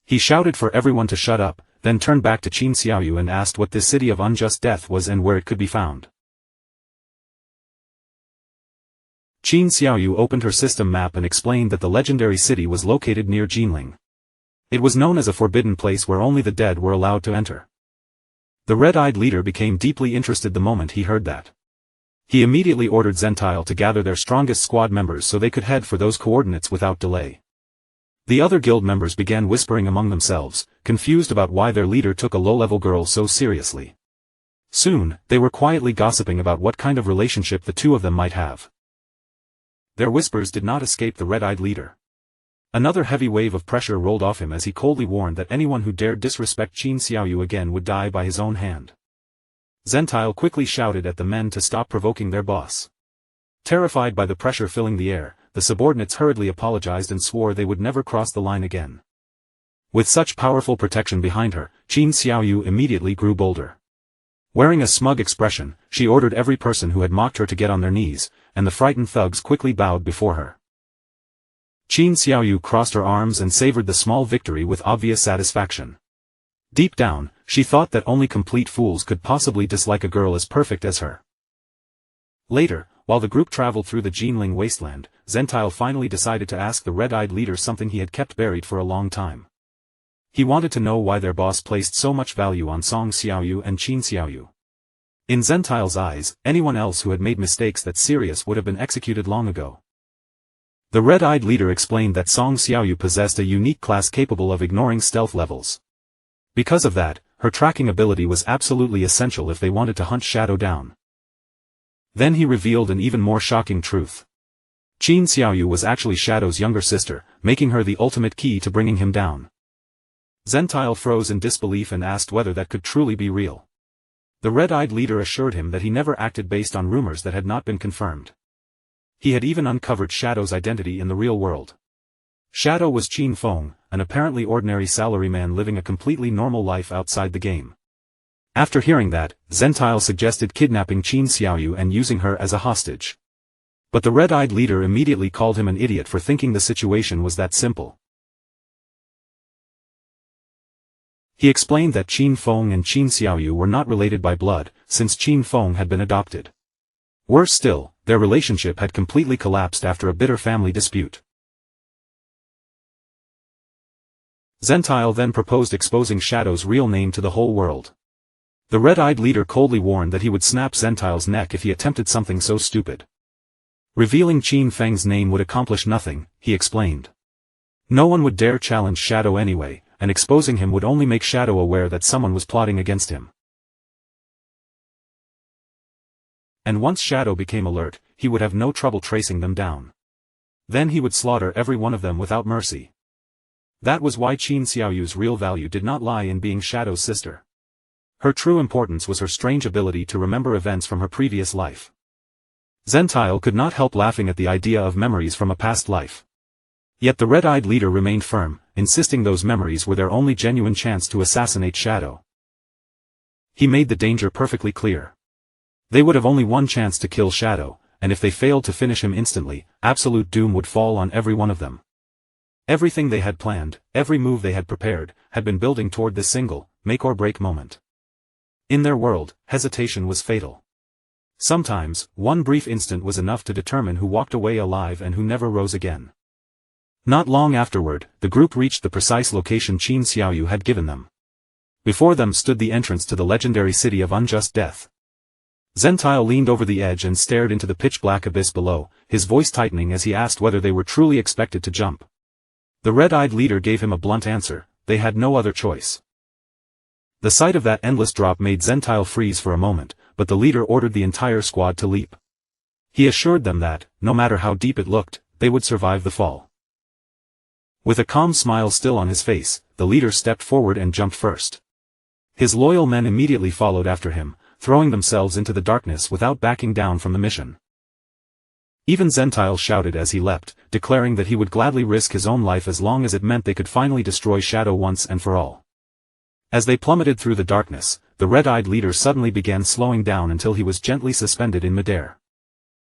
He shouted for everyone to shut up, then turned back to Qin Xiaoyu and asked what this city of unjust death was and where it could be found. Qin Xiaoyu opened her system map and explained that the legendary city was located near Jinling. It was known as a forbidden place where only the dead were allowed to enter. The red-eyed leader became deeply interested the moment he heard that. He immediately ordered Zentile to gather their strongest squad members so they could head for those coordinates without delay. The other guild members began whispering among themselves, confused about why their leader took a low-level girl so seriously. Soon, they were quietly gossiping about what kind of relationship the two of them might have. Their whispers did not escape the red-eyed leader. Another heavy wave of pressure rolled off him as he coldly warned that anyone who dared disrespect Qin Xiaoyu again would die by his own hand. Zentile quickly shouted at the men to stop provoking their boss. Terrified by the pressure filling the air, the subordinates hurriedly apologized and swore they would never cross the line again. With such powerful protection behind her, Qin Xiaoyu immediately grew bolder. Wearing a smug expression, she ordered every person who had mocked her to get on their knees, and the frightened thugs quickly bowed before her. Qin Xiaoyu crossed her arms and savored the small victory with obvious satisfaction. Deep down, she thought that only complete fools could possibly dislike a girl as perfect as her. Later, while the group traveled through the Jinling wasteland, Zentile finally decided to ask the red-eyed leader something he had kept buried for a long time. He wanted to know why their boss placed so much value on Song Xiaoyu and Qin Xiaoyu. In Zentile's eyes, anyone else who had made mistakes that serious would have been executed long ago. The red-eyed leader explained that Song Xiaoyu possessed a unique class capable of ignoring stealth levels. Because of that, her tracking ability was absolutely essential if they wanted to hunt Shadow down. Then he revealed an even more shocking truth. Qin Xiaoyu was actually Shadow's younger sister, making her the ultimate key to bringing him down. Zentile froze in disbelief and asked whether that could truly be real. The red-eyed leader assured him that he never acted based on rumors that had not been confirmed. He had even uncovered Shadow's identity in the real world. Shadow was Qin Feng, an apparently ordinary salaryman living a completely normal life outside the game. After hearing that, Zentile suggested kidnapping Qin Xiaoyu and using her as a hostage. But the red-eyed leader immediately called him an idiot for thinking the situation was that simple. He explained that Qin Feng and Qin Xiaoyu were not related by blood, since Qin Feng had been adopted. Worse still, their relationship had completely collapsed after a bitter family dispute. Zentile then proposed exposing Shadow's real name to the whole world. The red-eyed leader coldly warned that he would snap Zentile's neck if he attempted something so stupid. Revealing Qin Feng's name would accomplish nothing, he explained. No one would dare challenge Shadow anyway, and exposing him would only make Shadow aware that someone was plotting against him. And once Shadow became alert, he would have no trouble tracing them down. Then he would slaughter every one of them without mercy. That was why Qin Xiaoyu's real value did not lie in being Shadow's sister. Her true importance was her strange ability to remember events from her previous life. Zentile could not help laughing at the idea of memories from a past life. Yet the red-eyed leader remained firm, insisting those memories were their only genuine chance to assassinate Shadow. He made the danger perfectly clear. They would have only one chance to kill Shadow, and if they failed to finish him instantly, absolute doom would fall on every one of them. Everything they had planned, every move they had prepared, had been building toward this single, make-or-break moment. In their world, hesitation was fatal. Sometimes, one brief instant was enough to determine who walked away alive and who never rose again. Not long afterward, the group reached the precise location Qin Xiaoyu had given them. Before them stood the entrance to the legendary city of unjust death. Zentile leaned over the edge and stared into the pitch-black abyss below, his voice tightening as he asked whether they were truly expected to jump. The red-eyed leader gave him a blunt answer: they had no other choice. The sight of that endless drop made Zentile freeze for a moment, but the leader ordered the entire squad to leap. He assured them that, no matter how deep it looked, they would survive the fall. With a calm smile still on his face, the leader stepped forward and jumped first. His loyal men immediately followed after him, throwing themselves into the darkness without backing down from the mission. Even Zentile shouted as he leapt, declaring that he would gladly risk his own life as long as it meant they could finally destroy Shadow once and for all. As they plummeted through the darkness, the red-eyed leader suddenly began slowing down until he was gently suspended in midair.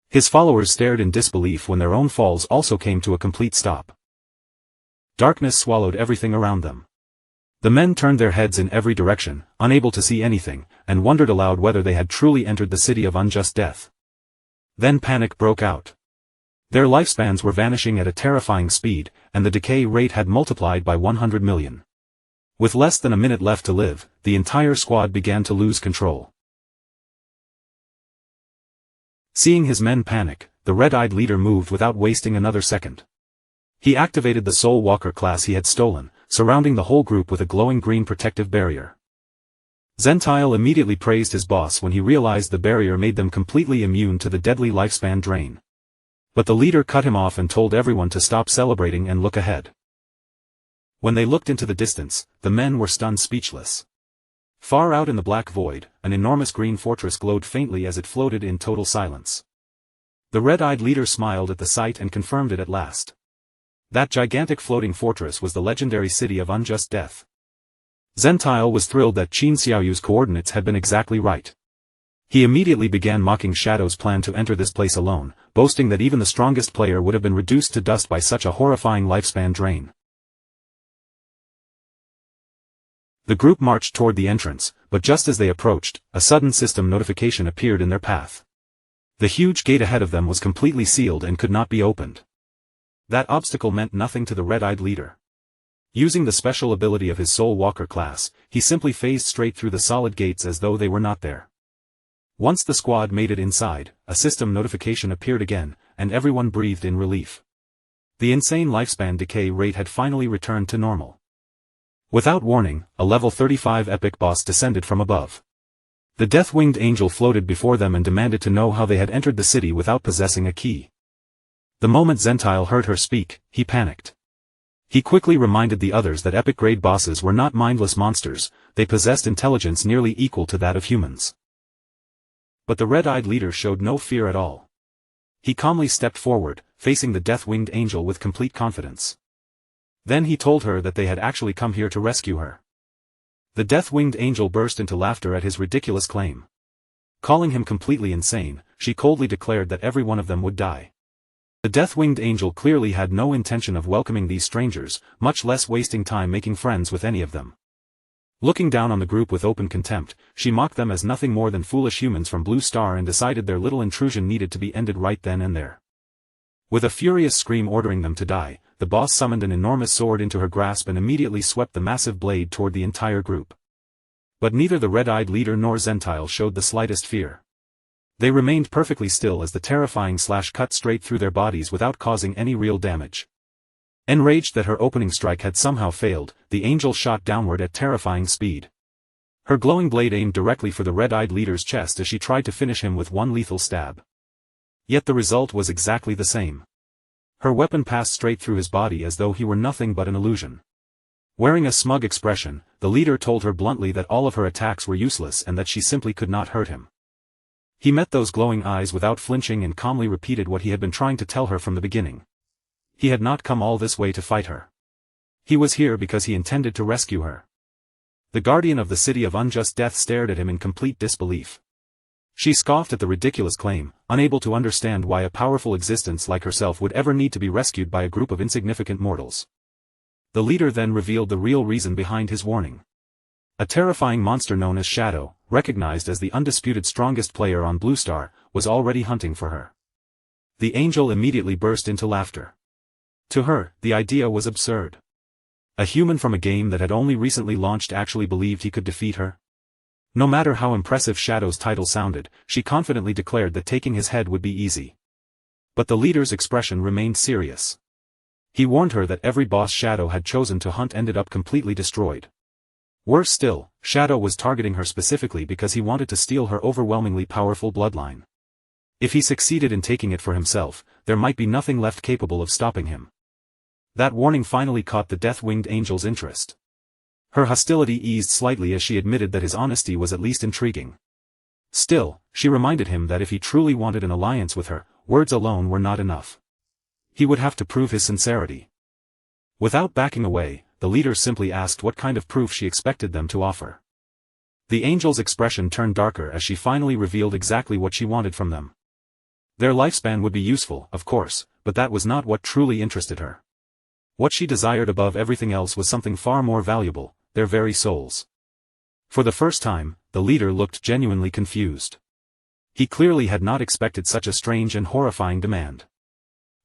His followers stared in disbelief when their own falls also came to a complete stop. Darkness swallowed everything around them. The men turned their heads in every direction, unable to see anything, and wondered aloud whether they had truly entered the city of unjust death. Then panic broke out. Their lifespans were vanishing at a terrifying speed, and the decay rate had multiplied by 100 million. With less than a minute left to live, the entire squad began to lose control. Seeing his men panic, the red-eyed leader moved without wasting another second. He activated the Soul Walker class he had stolen, surrounding the whole group with a glowing green protective barrier. Zentile immediately praised his boss when he realized the barrier made them completely immune to the deadly lifespan drain. But the leader cut him off and told everyone to stop celebrating and look ahead. When they looked into the distance, the men were stunned speechless. Far out in the black void, an enormous green fortress glowed faintly as it floated in total silence. The red-eyed leader smiled at the sight and confirmed it at last. That gigantic floating fortress was the legendary city of unjust death. Zentile was thrilled that Qin Xiaoyu's coordinates had been exactly right. He immediately began mocking Shadow's plan to enter this place alone, boasting that even the strongest player would have been reduced to dust by such a horrifying lifespan drain. The group marched toward the entrance, but just as they approached, a sudden system notification appeared in their path. The huge gate ahead of them was completely sealed and could not be opened. That obstacle meant nothing to the red-eyed leader. Using the special ability of his Soul Walker class, he simply phased straight through the solid gates as though they were not there. Once the squad made it inside, a system notification appeared again, and everyone breathed in relief. The insane lifespan decay rate had finally returned to normal. Without warning, a level 35 epic boss descended from above. The death-winged angel floated before them and demanded to know how they had entered the city without possessing a key. The moment Zentile heard her speak, he panicked. He quickly reminded the others that epic-grade bosses were not mindless monsters, they possessed intelligence nearly equal to that of humans. But the red-eyed leader showed no fear at all. He calmly stepped forward, facing the death-winged angel with complete confidence. Then he told her that they had actually come here to rescue her. The death-winged angel burst into laughter at his ridiculous claim. Calling him completely insane, she coldly declared that every one of them would die. The death-winged angel clearly had no intention of welcoming these strangers, much less wasting time making friends with any of them. Looking down on the group with open contempt, she mocked them as nothing more than foolish humans from Blue Star and decided their little intrusion needed to be ended right then and there. With a furious scream ordering them to die, the boss summoned an enormous sword into her grasp and immediately swept the massive blade toward the entire group. But neither the red-eyed leader nor Zentile showed the slightest fear. They remained perfectly still as the terrifying slash cut straight through their bodies without causing any real damage. Enraged that her opening strike had somehow failed, the angel shot downward at terrifying speed. Her glowing blade aimed directly for the red-eyed leader's chest as she tried to finish him with one lethal stab. Yet the result was exactly the same. Her weapon passed straight through his body as though he were nothing but an illusion. Wearing a smug expression, the leader told her bluntly that all of her attacks were useless and that she simply could not hurt him. He met those glowing eyes without flinching and calmly repeated what he had been trying to tell her from the beginning. He had not come all this way to fight her. He was here because he intended to rescue her. The guardian of the city of unjust death stared at him in complete disbelief. She scoffed at the ridiculous claim, unable to understand why a powerful existence like herself would ever need to be rescued by a group of insignificant mortals. The leader then revealed the real reason behind his warning. A terrifying monster known as Shadow, recognized as the undisputed strongest player on Blue Star, was already hunting for her. The angel immediately burst into laughter. To her, the idea was absurd. A human from a game that had only recently launched actually believed he could defeat her? No matter how impressive Shadow's title sounded, she confidently declared that taking his head would be easy. But the leader's expression remained serious. He warned her that every boss Shadow had chosen to hunt ended up completely destroyed. Worse still, Shadow was targeting her specifically because he wanted to steal her overwhelmingly powerful bloodline. If he succeeded in taking it for himself, there might be nothing left capable of stopping him. That warning finally caught the death-winged angel's interest. Her hostility eased slightly as she admitted that his honesty was at least intriguing. Still, she reminded him that if he truly wanted an alliance with her, words alone were not enough. He would have to prove his sincerity. Without backing away, the leader simply asked what kind of proof she expected them to offer. The angel's expression turned darker as she finally revealed exactly what she wanted from them. Their lifespan would be useful, of course, but that was not what truly interested her. What she desired above everything else was something far more valuable, their very souls. For the first time, the leader looked genuinely confused. He clearly had not expected such a strange and horrifying demand.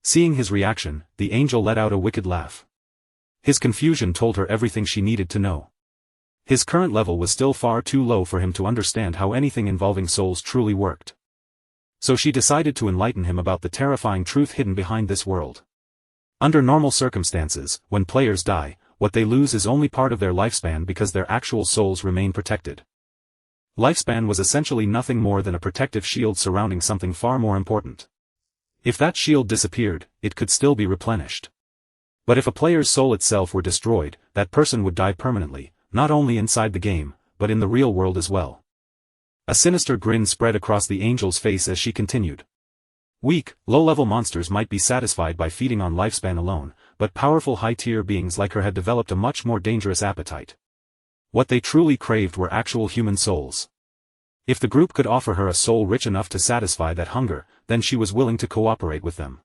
Seeing his reaction, the angel let out a wicked laugh. His confusion told her everything she needed to know. His current level was still far too low for him to understand how anything involving souls truly worked. So she decided to enlighten him about the terrifying truth hidden behind this world. Under normal circumstances, when players die, what they lose is only part of their lifespan because their actual souls remain protected. Lifespan was essentially nothing more than a protective shield surrounding something far more important. If that shield disappeared, it could still be replenished. But if a player's soul itself were destroyed, that person would die permanently, not only inside the game, but in the real world as well. A sinister grin spread across the angel's face as she continued. Weak, low-level monsters might be satisfied by feeding on lifespan alone, but powerful high-tier beings like her had developed a much more dangerous appetite. What they truly craved were actual human souls. If the group could offer her a soul rich enough to satisfy that hunger, then she was willing to cooperate with them.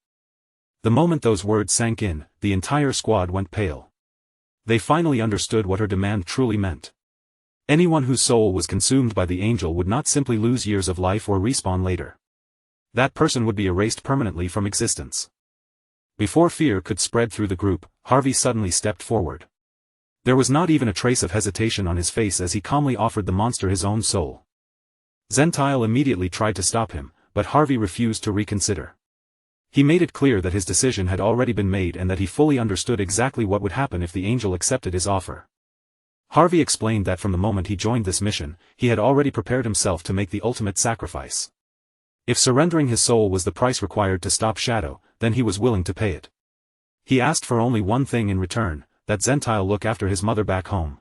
The moment those words sank in, the entire squad went pale. They finally understood what her demand truly meant. Anyone whose soul was consumed by the angel would not simply lose years of life or respawn later. That person would be erased permanently from existence. Before fear could spread through the group, Harvey suddenly stepped forward. There was not even a trace of hesitation on his face as he calmly offered the monster his own soul. Zentile immediately tried to stop him, but Harvey refused to reconsider. He made it clear that his decision had already been made and that he fully understood exactly what would happen if the angel accepted his offer. Harvey explained that from the moment he joined this mission, he had already prepared himself to make the ultimate sacrifice. If surrendering his soul was the price required to stop Shadow, then he was willing to pay it. He asked for only one thing in return, that Zentile look after his mother back home.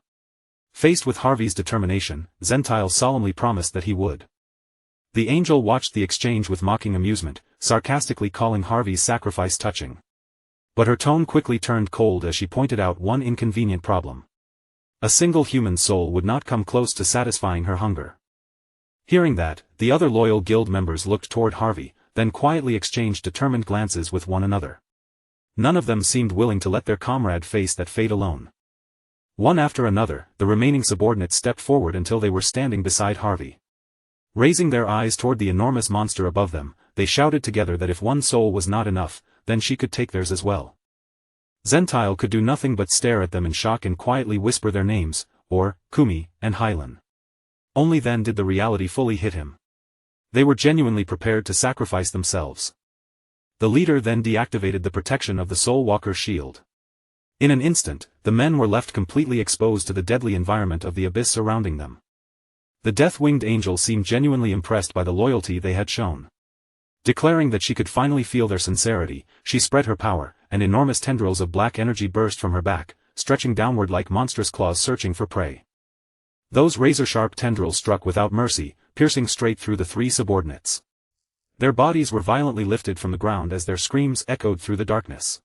Faced with Harvey's determination, Zentile solemnly promised that he would. The angel watched the exchange with mocking amusement, sarcastically calling Harvey's sacrifice touching. But her tone quickly turned cold as she pointed out one inconvenient problem. A single human soul would not come close to satisfying her hunger. Hearing that, the other loyal guild members looked toward Harvey, then quietly exchanged determined glances with one another. None of them seemed willing to let their comrade face that fate alone. One after another, the remaining subordinates stepped forward until they were standing beside Harvey. Raising their eyes toward the enormous monster above them, they shouted together that if one soul was not enough, then she could take theirs as well. Zentile could do nothing but stare at them in shock and quietly whisper their names, or, Kumi, and Hylan. Only then did the reality fully hit him. They were genuinely prepared to sacrifice themselves. The leader then deactivated the protection of the Soul Walker's shield. In an instant, the men were left completely exposed to the deadly environment of the abyss surrounding them. The death-winged angel seemed genuinely impressed by the loyalty they had shown. Declaring that she could finally feel their sincerity, she spread her power, and enormous tendrils of black energy burst from her back, stretching downward like monstrous claws searching for prey. Those razor-sharp tendrils struck without mercy, piercing straight through the three subordinates. Their bodies were violently lifted from the ground as their screams echoed through the darkness.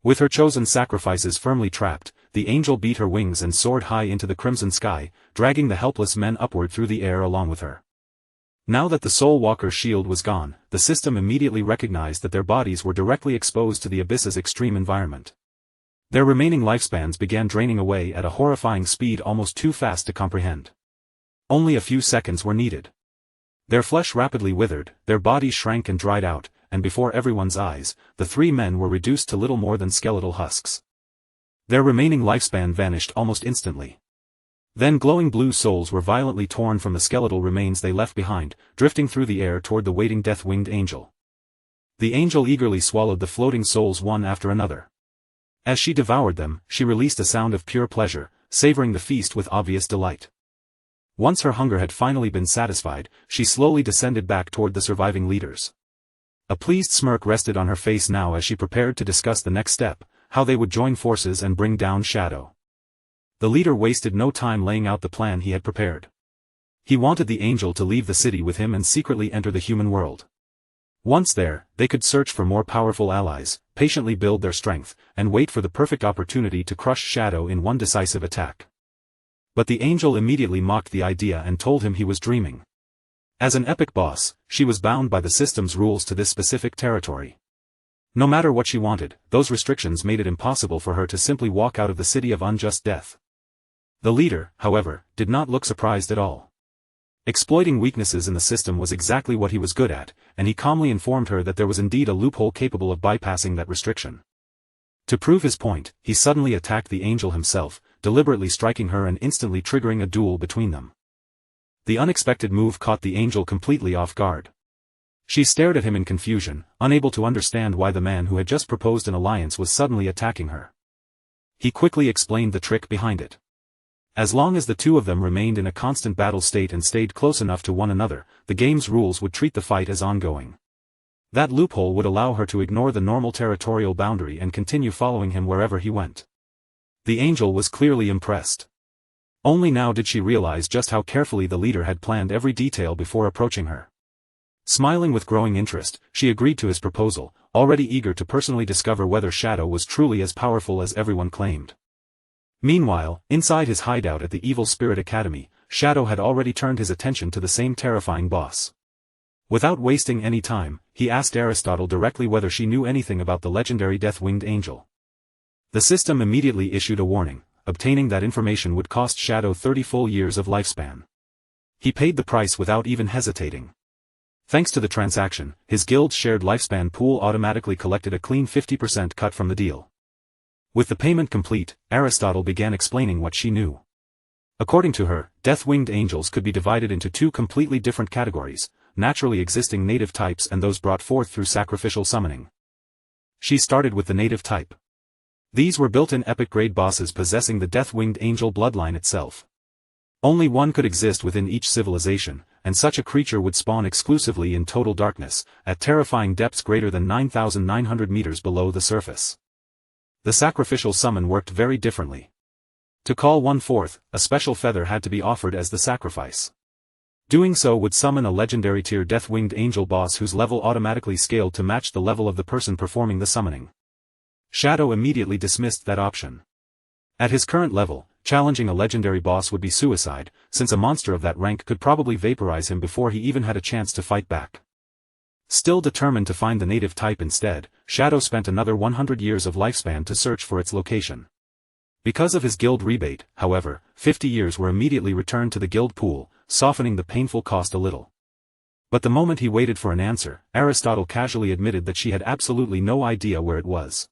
With her chosen sacrifices firmly trapped, the angel beat her wings and soared high into the crimson sky, dragging the helpless men upward through the air along with her. Now that the Soul Walker's shield was gone, the system immediately recognized that their bodies were directly exposed to the abyss's extreme environment. Their remaining lifespans began draining away at a horrifying speed almost too fast to comprehend. Only a few seconds were needed. Their flesh rapidly withered, their bodies shrank and dried out, and before everyone's eyes, the three men were reduced to little more than skeletal husks. Their remaining lifespan vanished almost instantly. Then glowing blue souls were violently torn from the skeletal remains they left behind, drifting through the air toward the waiting death-winged angel. The angel eagerly swallowed the floating souls one after another. As she devoured them, she released a sound of pure pleasure, savoring the feast with obvious delight. Once her hunger had finally been satisfied, she slowly descended back toward the surviving leaders. A pleased smirk rested on her face now as she prepared to discuss the next step, how they would join forces and bring down Shadow. The leader wasted no time laying out the plan he had prepared. He wanted the angel to leave the city with him and secretly enter the human world. Once there, they could search for more powerful allies, patiently build their strength, and wait for the perfect opportunity to crush Shadow in one decisive attack. But the angel immediately mocked the idea and told him he was dreaming. As an epic boss, she was bound by the system's rules to this specific territory. No matter what she wanted, those restrictions made it impossible for her to simply walk out of the city of unjust death. The leader, however, did not look surprised at all. Exploiting weaknesses in the system was exactly what he was good at, and he calmly informed her that there was indeed a loophole capable of bypassing that restriction. To prove his point, he suddenly attacked the angel himself, deliberately striking her and instantly triggering a duel between them. The unexpected move caught the angel completely off guard. She stared at him in confusion, unable to understand why the man who had just proposed an alliance was suddenly attacking her. He quickly explained the trick behind it. As long as the two of them remained in a constant battle state and stayed close enough to one another, the game's rules would treat the fight as ongoing. That loophole would allow her to ignore the normal territorial boundary and continue following him wherever he went. The angel was clearly impressed. Only now did she realize just how carefully the leader had planned every detail before approaching her. Smiling with growing interest, she agreed to his proposal, already eager to personally discover whether Shadow was truly as powerful as everyone claimed. Meanwhile, inside his hideout at the Evil Spirit Academy, Shadow had already turned his attention to the same terrifying boss. Without wasting any time, he asked Aristotle directly whether she knew anything about the legendary death-winged angel. The system immediately issued a warning: obtaining that information would cost Shadow 30 full years of lifespan. He paid the price without even hesitating. Thanks to the transaction, his guild's shared lifespan pool automatically collected a clean 50% cut from the deal. With the payment complete, Aristotle began explaining what she knew. According to her, death-winged angels could be divided into two completely different categories: naturally existing native types and those brought forth through sacrificial summoning. She started with the native type. These were built-in epic-grade bosses possessing the death-winged angel bloodline itself. Only one could exist within each civilization, and such a creature would spawn exclusively in total darkness, at terrifying depths greater than 9,900 meters below the surface. The sacrificial summon worked very differently. To call one forth, a special feather had to be offered as the sacrifice. Doing so would summon a legendary tier death-winged angel boss whose level automatically scaled to match the level of the person performing the summoning. Shadow immediately dismissed that option. At his current level, challenging a legendary boss would be suicide, since a monster of that rank could probably vaporize him before he even had a chance to fight back. Still determined to find the native type instead, Shadow spent another 100 years of lifespan to search for its location. Because of his guild rebate, however, 50 years were immediately returned to the guild pool, softening the painful cost a little. But the moment he waited for an answer, Aristotle casually admitted that she had absolutely no idea where it was.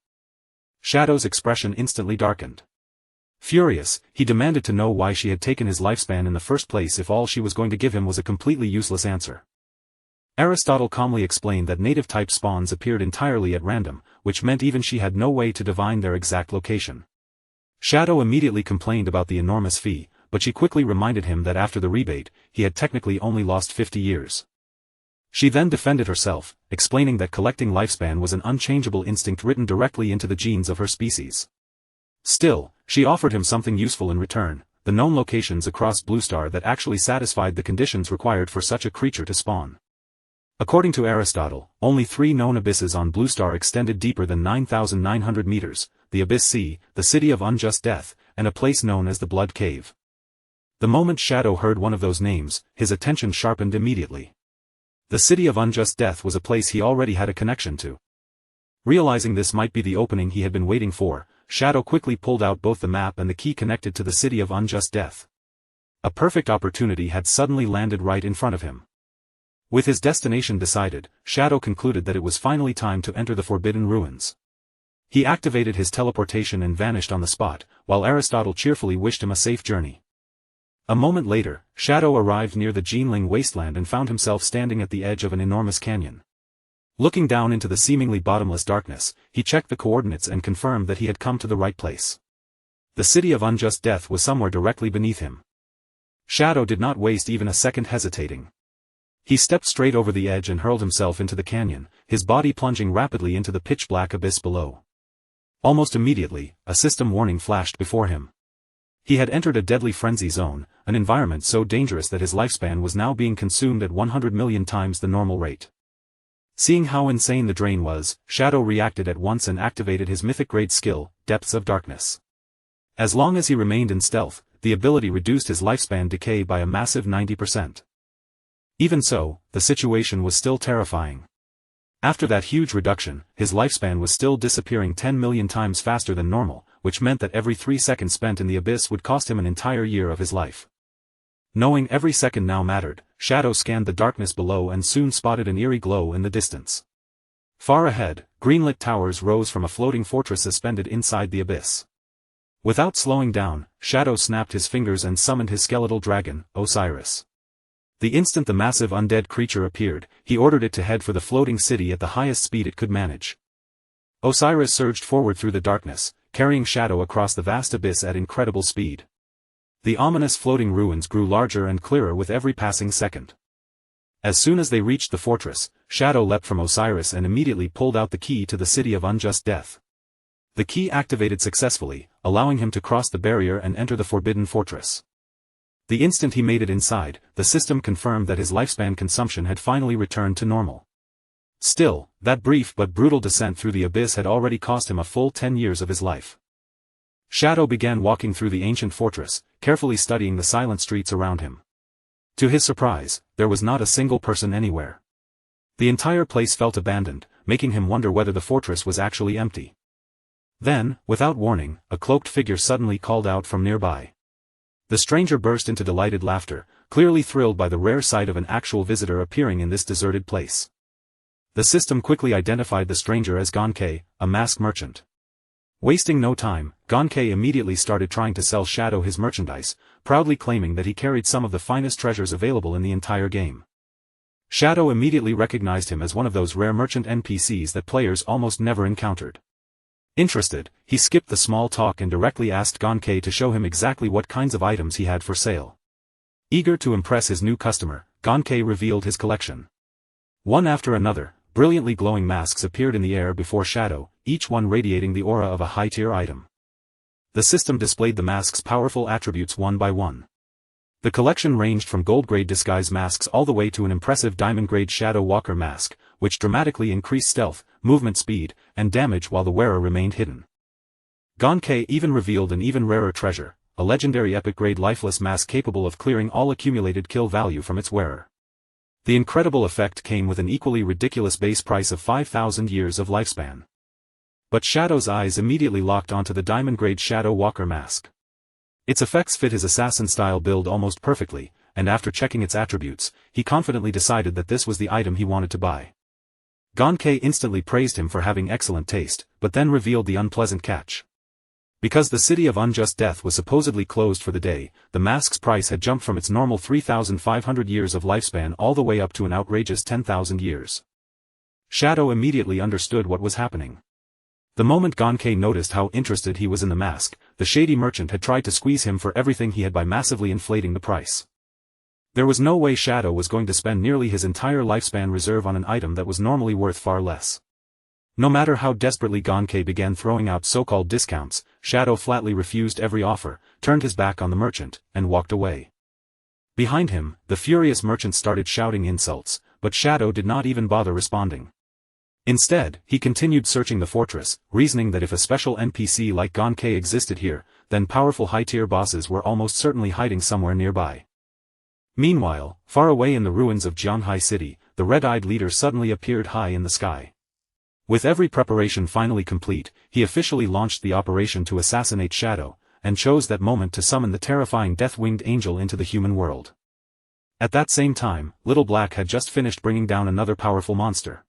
Shadow's expression instantly darkened. Furious, he demanded to know why she had taken his lifespan in the first place if all she was going to give him was a completely useless answer. Aristotle calmly explained that native-type spawns appeared entirely at random, which meant even she had no way to divine their exact location. Shadow immediately complained about the enormous fee, but she quickly reminded him that after the rebate, he had technically only lost 50 years. She then defended herself, explaining that collecting lifespan was an unchangeable instinct written directly into the genes of her species. Still, she offered him something useful in return, the known locations across Bluestar that actually satisfied the conditions required for such a creature to spawn. According to Aristotle, only 3 known abysses on Bluestar extended deeper than 9,900 meters, the Abyss Sea, the City of Unjust Death, and a place known as the Blood Cave. The moment Shadow heard one of those names, his attention sharpened immediately. The City of Unjust Death was a place he already had a connection to. Realizing this might be the opening he had been waiting for, Shadow quickly pulled out both the map and the key connected to the City of Unjust Death. A perfect opportunity had suddenly landed right in front of him. With his destination decided, Shadow concluded that it was finally time to enter the Forbidden Ruins. He activated his teleportation and vanished on the spot, while Aristotle cheerfully wished him a safe journey. A moment later, Shadow arrived near the Jinling wasteland and found himself standing at the edge of an enormous canyon. Looking down into the seemingly bottomless darkness, he checked the coordinates and confirmed that he had come to the right place. The City of Unjust Death was somewhere directly beneath him. Shadow did not waste even a second hesitating. He stepped straight over the edge and hurled himself into the canyon, his body plunging rapidly into the pitch-black abyss below. Almost immediately, a system warning flashed before him. He had entered a deadly frenzy zone, an environment so dangerous that his lifespan was now being consumed at 100 million times the normal rate. Seeing how insane the drain was, Shadow reacted at once and activated his mythic-grade skill, Depths of Darkness. As long as he remained in stealth, the ability reduced his lifespan decay by a massive 90%. Even so, the situation was still terrifying. After that huge reduction, his lifespan was still disappearing 10 million times faster than normal, which meant that every 3 seconds spent in the abyss would cost him an entire year of his life. Knowing every second now mattered, Shadow scanned the darkness below and soon spotted an eerie glow in the distance. Far ahead, greenlit towers rose from a floating fortress suspended inside the abyss. Without slowing down, Shadow snapped his fingers and summoned his skeletal dragon, Osiris. The instant the massive undead creature appeared, he ordered it to head for the floating city at the highest speed it could manage. Osiris surged forward through the darkness, carrying Shadow across the vast abyss at incredible speed. The ominous floating ruins grew larger and clearer with every passing second. As soon as they reached the fortress, Shadow leapt from Osiris and immediately pulled out the key to the City of Unjust Death. The key activated successfully, allowing him to cross the barrier and enter the Forbidden Fortress. The instant he made it inside, the system confirmed that his lifespan consumption had finally returned to normal. Still, that brief but brutal descent through the abyss had already cost him a full 10 years of his life. Shadow began walking through the ancient fortress, carefully studying the silent streets around him. To his surprise, there was not a single person anywhere. The entire place felt abandoned, making him wonder whether the fortress was actually empty. Then, without warning, a cloaked figure suddenly called out from nearby. The stranger burst into delighted laughter, clearly thrilled by the rare sight of an actual visitor appearing in this deserted place. The system quickly identified the stranger as Gonkei, a mask merchant. Wasting no time, Gonkei immediately started trying to sell Shadow his merchandise, proudly claiming that he carried some of the finest treasures available in the entire game. Shadow immediately recognized him as one of those rare merchant NPCs that players almost never encountered. Interested, he skipped the small talk and directly asked Gonkei to show him exactly what kinds of items he had for sale. Eager to impress his new customer, Gonkei revealed his collection. One after another, brilliantly glowing masks appeared in the air before Shadow, each one radiating the aura of a high-tier item. The system displayed the masks' powerful attributes one by one. The collection ranged from gold-grade disguise masks all the way to an impressive diamond-grade Shadow Walker mask, which dramatically increased stealth, movement speed, and damage while the wearer remained hidden. Gonkei even revealed an even rarer treasure, a legendary epic-grade lifeless mask capable of clearing all accumulated kill value from its wearer. The incredible effect came with an equally ridiculous base price of 5,000 years of lifespan. But Shadow's eyes immediately locked onto the diamond-grade Shadow Walker mask. Its effects fit his assassin-style build almost perfectly, and after checking its attributes, he confidently decided that this was the item he wanted to buy. Gonkei instantly praised him for having excellent taste, but then revealed the unpleasant catch. Because the City of Unjust Death was supposedly closed for the day, the mask's price had jumped from its normal 3,500 years of lifespan all the way up to an outrageous 10,000 years. Shadow immediately understood what was happening. The moment Gonkei noticed how interested he was in the mask, the shady merchant had tried to squeeze him for everything he had by massively inflating the price. There was no way Shadow was going to spend nearly his entire lifespan reserve on an item that was normally worth far less. No matter how desperately Gonkei began throwing out so-called discounts, Shadow flatly refused every offer, turned his back on the merchant, and walked away. Behind him, the furious merchant started shouting insults, but Shadow did not even bother responding. Instead, he continued searching the fortress, reasoning that if a special NPC like Gonkei existed here, then powerful high-tier bosses were almost certainly hiding somewhere nearby. Meanwhile, far away in the ruins of Jianghai City, the red-eyed leader suddenly appeared high in the sky. With every preparation finally complete, he officially launched the operation to assassinate Shadow, and chose that moment to summon the terrifying Death-Winged Angel into the human world. At that same time, Little Black had just finished bringing down another powerful monster.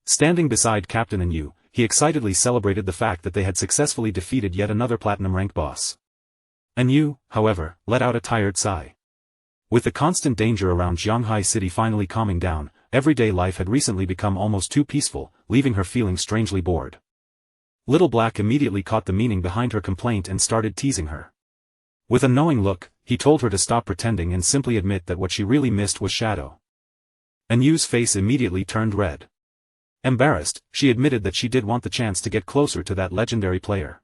Standing beside Captain and Yu, he excitedly celebrated the fact that they had successfully defeated yet another platinum-rank boss. And Yu, however, let out a tired sigh. With the constant danger around Jianghai City finally calming down, everyday life had recently become almost too peaceful, leaving her feeling strangely bored. Little Black immediately caught the meaning behind her complaint and started teasing her. With a knowing look, he told her to stop pretending and simply admit that what she really missed was Shadow. And Yu's face immediately turned red. Embarrassed, she admitted that she did want the chance to get closer to that legendary player.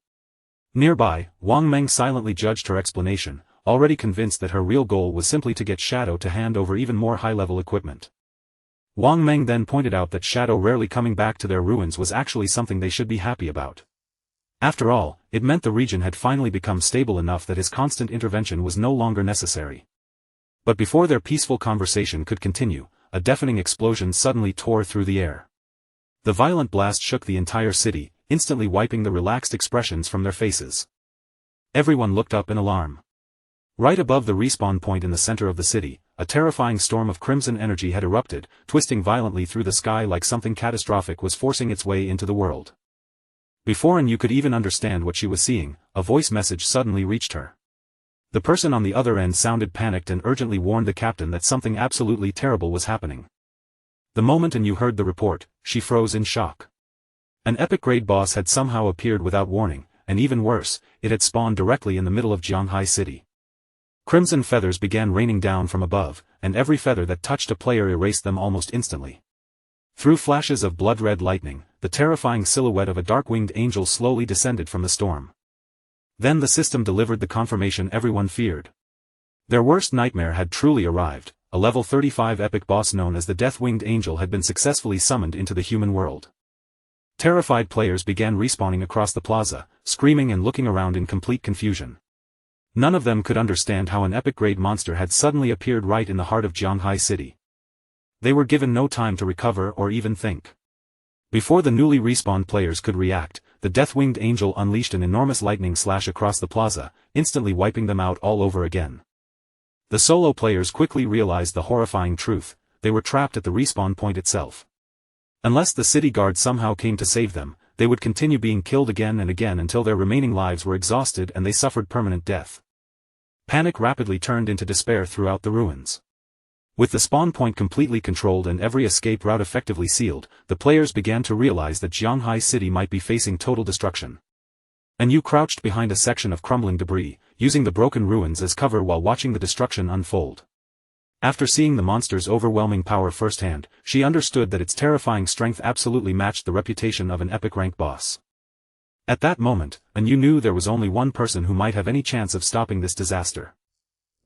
Nearby, Wang Meng silently judged her explanation, already convinced that her real goal was simply to get Shadow to hand over even more high-level equipment. Wang Meng then pointed out that Shadow rarely coming back to their ruins was actually something they should be happy about. After all, it meant the region had finally become stable enough that his constant intervention was no longer necessary. But before their peaceful conversation could continue, a deafening explosion suddenly tore through the air. The violent blast shook the entire city, instantly wiping the relaxed expressions from their faces. Everyone looked up in alarm. Right above the respawn point in the center of the city, a terrifying storm of crimson energy had erupted, twisting violently through the sky like something catastrophic was forcing its way into the world. Before Yu could even understand what she was seeing, a voice message suddenly reached her. The person on the other end sounded panicked and urgently warned the captain that something absolutely terrible was happening. The moment Yu heard the report, she froze in shock. An epic-grade boss had somehow appeared without warning, and even worse, it had spawned directly in the middle of Jianghai City. Crimson feathers began raining down from above, and every feather that touched a player erased them almost instantly. Through flashes of blood-red lightning, the terrifying silhouette of a dark-winged angel slowly descended from the storm. Then the system delivered the confirmation everyone feared. Their worst nightmare had truly arrived. A level 35 epic boss known as the Death-Winged Angel had been successfully summoned into the human world. Terrified players began respawning across the plaza, screaming and looking around in complete confusion. None of them could understand how an epic-grade monster had suddenly appeared right in the heart of Jianghai City. They were given no time to recover or even think. Before the newly respawned players could react, the Death-Winged Angel unleashed an enormous lightning slash across the plaza, instantly wiping them out all over again. The solo players quickly realized the horrifying truth: they were trapped at the respawn point itself. Unless the city guard somehow came to save them, they would continue being killed again and again until their remaining lives were exhausted and they suffered permanent death. Panic rapidly turned into despair throughout the ruins. With the spawn point completely controlled and every escape route effectively sealed, the players began to realize that Jianghai City might be facing total destruction. And Yu crouched behind a section of crumbling debris, using the broken ruins as cover while watching the destruction unfold. After seeing the monster's overwhelming power firsthand, she understood that its terrifying strength absolutely matched the reputation of an epic-rank boss. At that moment, Yu knew there was only one person who might have any chance of stopping this disaster.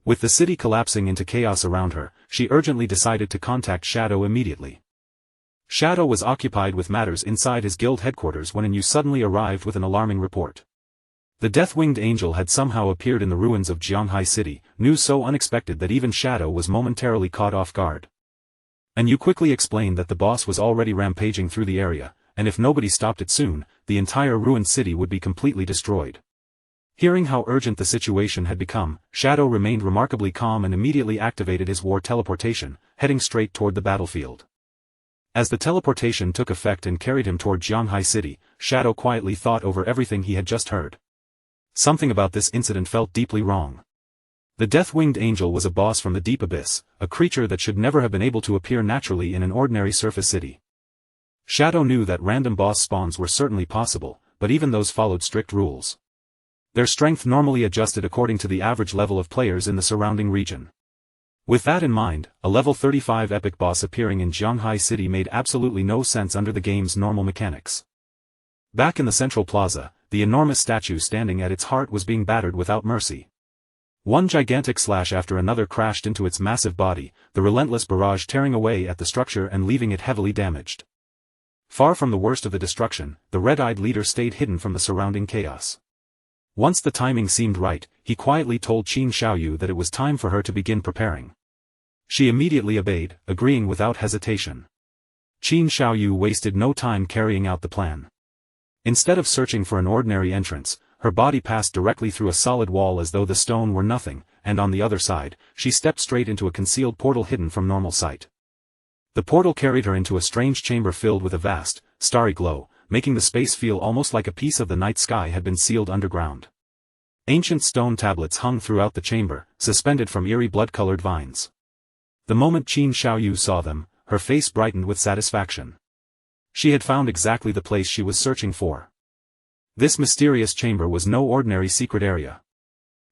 With the city collapsing into chaos around her, she urgently decided to contact Shadow immediately. Shadow was occupied with matters inside his guild headquarters when Yu suddenly arrived with an alarming report. The Death-Winged Angel had somehow appeared in the ruins of Jianghai City, news so unexpected that even Shadow was momentarily caught off guard. Yu quickly explained that the boss was already rampaging through the area, and if nobody stopped it soon, the entire ruined city would be completely destroyed. Hearing how urgent the situation had become, Shadow remained remarkably calm and immediately activated his war teleportation, heading straight toward the battlefield. As the teleportation took effect and carried him toward Jianghai City, Shadow quietly thought over everything he had just heard. Something about this incident felt deeply wrong. The Death-Winged Angel was a boss from the deep abyss, a creature that should never have been able to appear naturally in an ordinary surface city. Shadow knew that random boss spawns were certainly possible, but even those followed strict rules. Their strength normally adjusted according to the average level of players in the surrounding region. With that in mind, a level 35 epic boss appearing in Jianghai City made absolutely no sense under the game's normal mechanics. Back in the central plaza, the enormous statue standing at its heart was being battered without mercy. One gigantic slash after another crashed into its massive body, the relentless barrage tearing away at the structure and leaving it heavily damaged. Far from the worst of the destruction, the red-eyed leader stayed hidden from the surrounding chaos. Once the timing seemed right, he quietly told Qin Xiaoyu that it was time for her to begin preparing. She immediately obeyed, agreeing without hesitation. Qin Xiaoyu wasted no time carrying out the plan. Instead of searching for an ordinary entrance, her body passed directly through a solid wall as though the stone were nothing, and on the other side, she stepped straight into a concealed portal hidden from normal sight. The portal carried her into a strange chamber filled with a vast, starry glow, making the space feel almost like a piece of the night sky had been sealed underground. Ancient stone tablets hung throughout the chamber, suspended from eerie blood-colored vines. The moment Qin Xiaoyu saw them, her face brightened with satisfaction. She had found exactly the place she was searching for. This mysterious chamber was no ordinary secret area.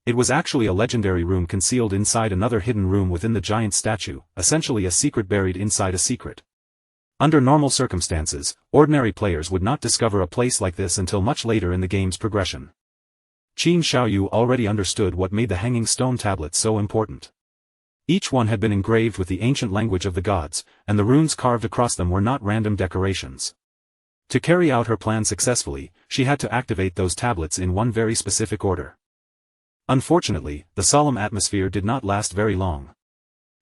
It was actually a legendary room concealed inside another hidden room within the giant statue, essentially a secret buried inside a secret. Under normal circumstances, ordinary players would not discover a place like this until much later in the game's progression. Qin Xiaoyu already understood what made the hanging stone tablets so important. Each one had been engraved with the ancient language of the gods, and the runes carved across them were not random decorations. To carry out her plan successfully, she had to activate those tablets in one very specific order. Unfortunately, the solemn atmosphere did not last very long.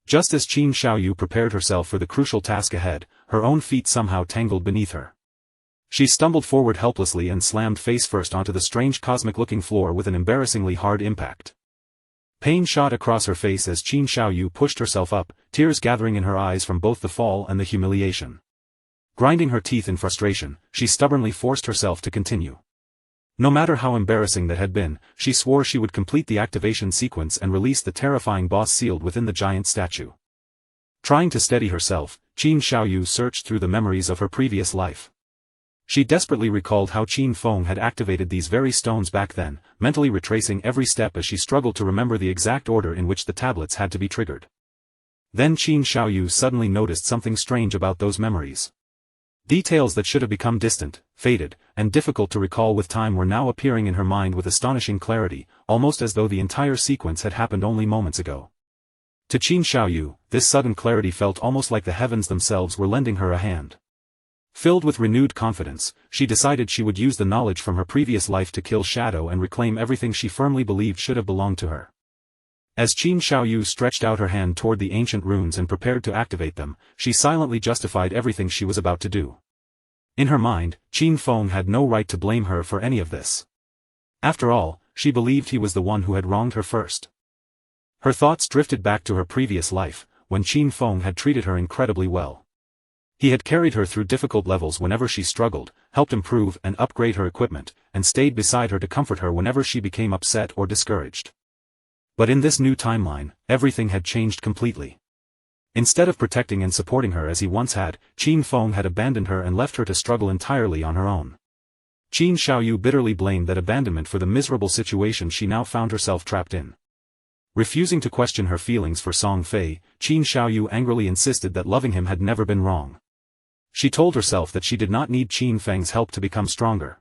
Just as Qin Xiaoyu prepared herself for the crucial task ahead, her own feet somehow tangled beneath her. She stumbled forward helplessly and slammed face first onto the strange cosmic-looking floor with an embarrassingly hard impact. Pain shot across her face as Qin Xiaoyu pushed herself up, tears gathering in her eyes from both the fall and the humiliation. Grinding her teeth in frustration, she stubbornly forced herself to continue. No matter how embarrassing that had been, she swore she would complete the activation sequence and release the terrifying boss sealed within the giant statue. Trying to steady herself, Qin Xiaoyu searched through the memories of her previous life. She desperately recalled how Qin Feng had activated these very stones back then, mentally retracing every step as she struggled to remember the exact order in which the tablets had to be triggered. Then Qin Xiaoyu suddenly noticed something strange about those memories. Details that should have become distant, faded, and difficult to recall with time were now appearing in her mind with astonishing clarity, almost as though the entire sequence had happened only moments ago. To Qin Xiaoyu, this sudden clarity felt almost like the heavens themselves were lending her a hand. Filled with renewed confidence, she decided she would use the knowledge from her previous life to kill Shadow and reclaim everything she firmly believed should have belonged to her. As Qin Xiaoyu stretched out her hand toward the ancient runes and prepared to activate them, she silently justified everything she was about to do. In her mind, Qin Feng had no right to blame her for any of this. After all, she believed he was the one who had wronged her first. Her thoughts drifted back to her previous life, when Qin Feng had treated her incredibly well. He had carried her through difficult levels whenever she struggled, helped improve and upgrade her equipment, and stayed beside her to comfort her whenever she became upset or discouraged. But in this new timeline, everything had changed completely. Instead of protecting and supporting her as he once had, Qin Feng had abandoned her and left her to struggle entirely on her own. Qin Xiaoyu bitterly blamed that abandonment for the miserable situation she now found herself trapped in. Refusing to question her feelings for Song Fei, Qin Xiaoyu angrily insisted that loving him had never been wrong. She told herself that she did not need Qin Feng's help to become stronger.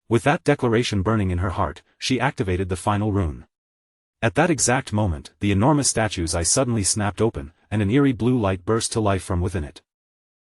With that declaration burning in her heart, she activated the final rune. At that exact moment, the enormous statue's eye suddenly snapped open, and an eerie blue light burst to life from within it.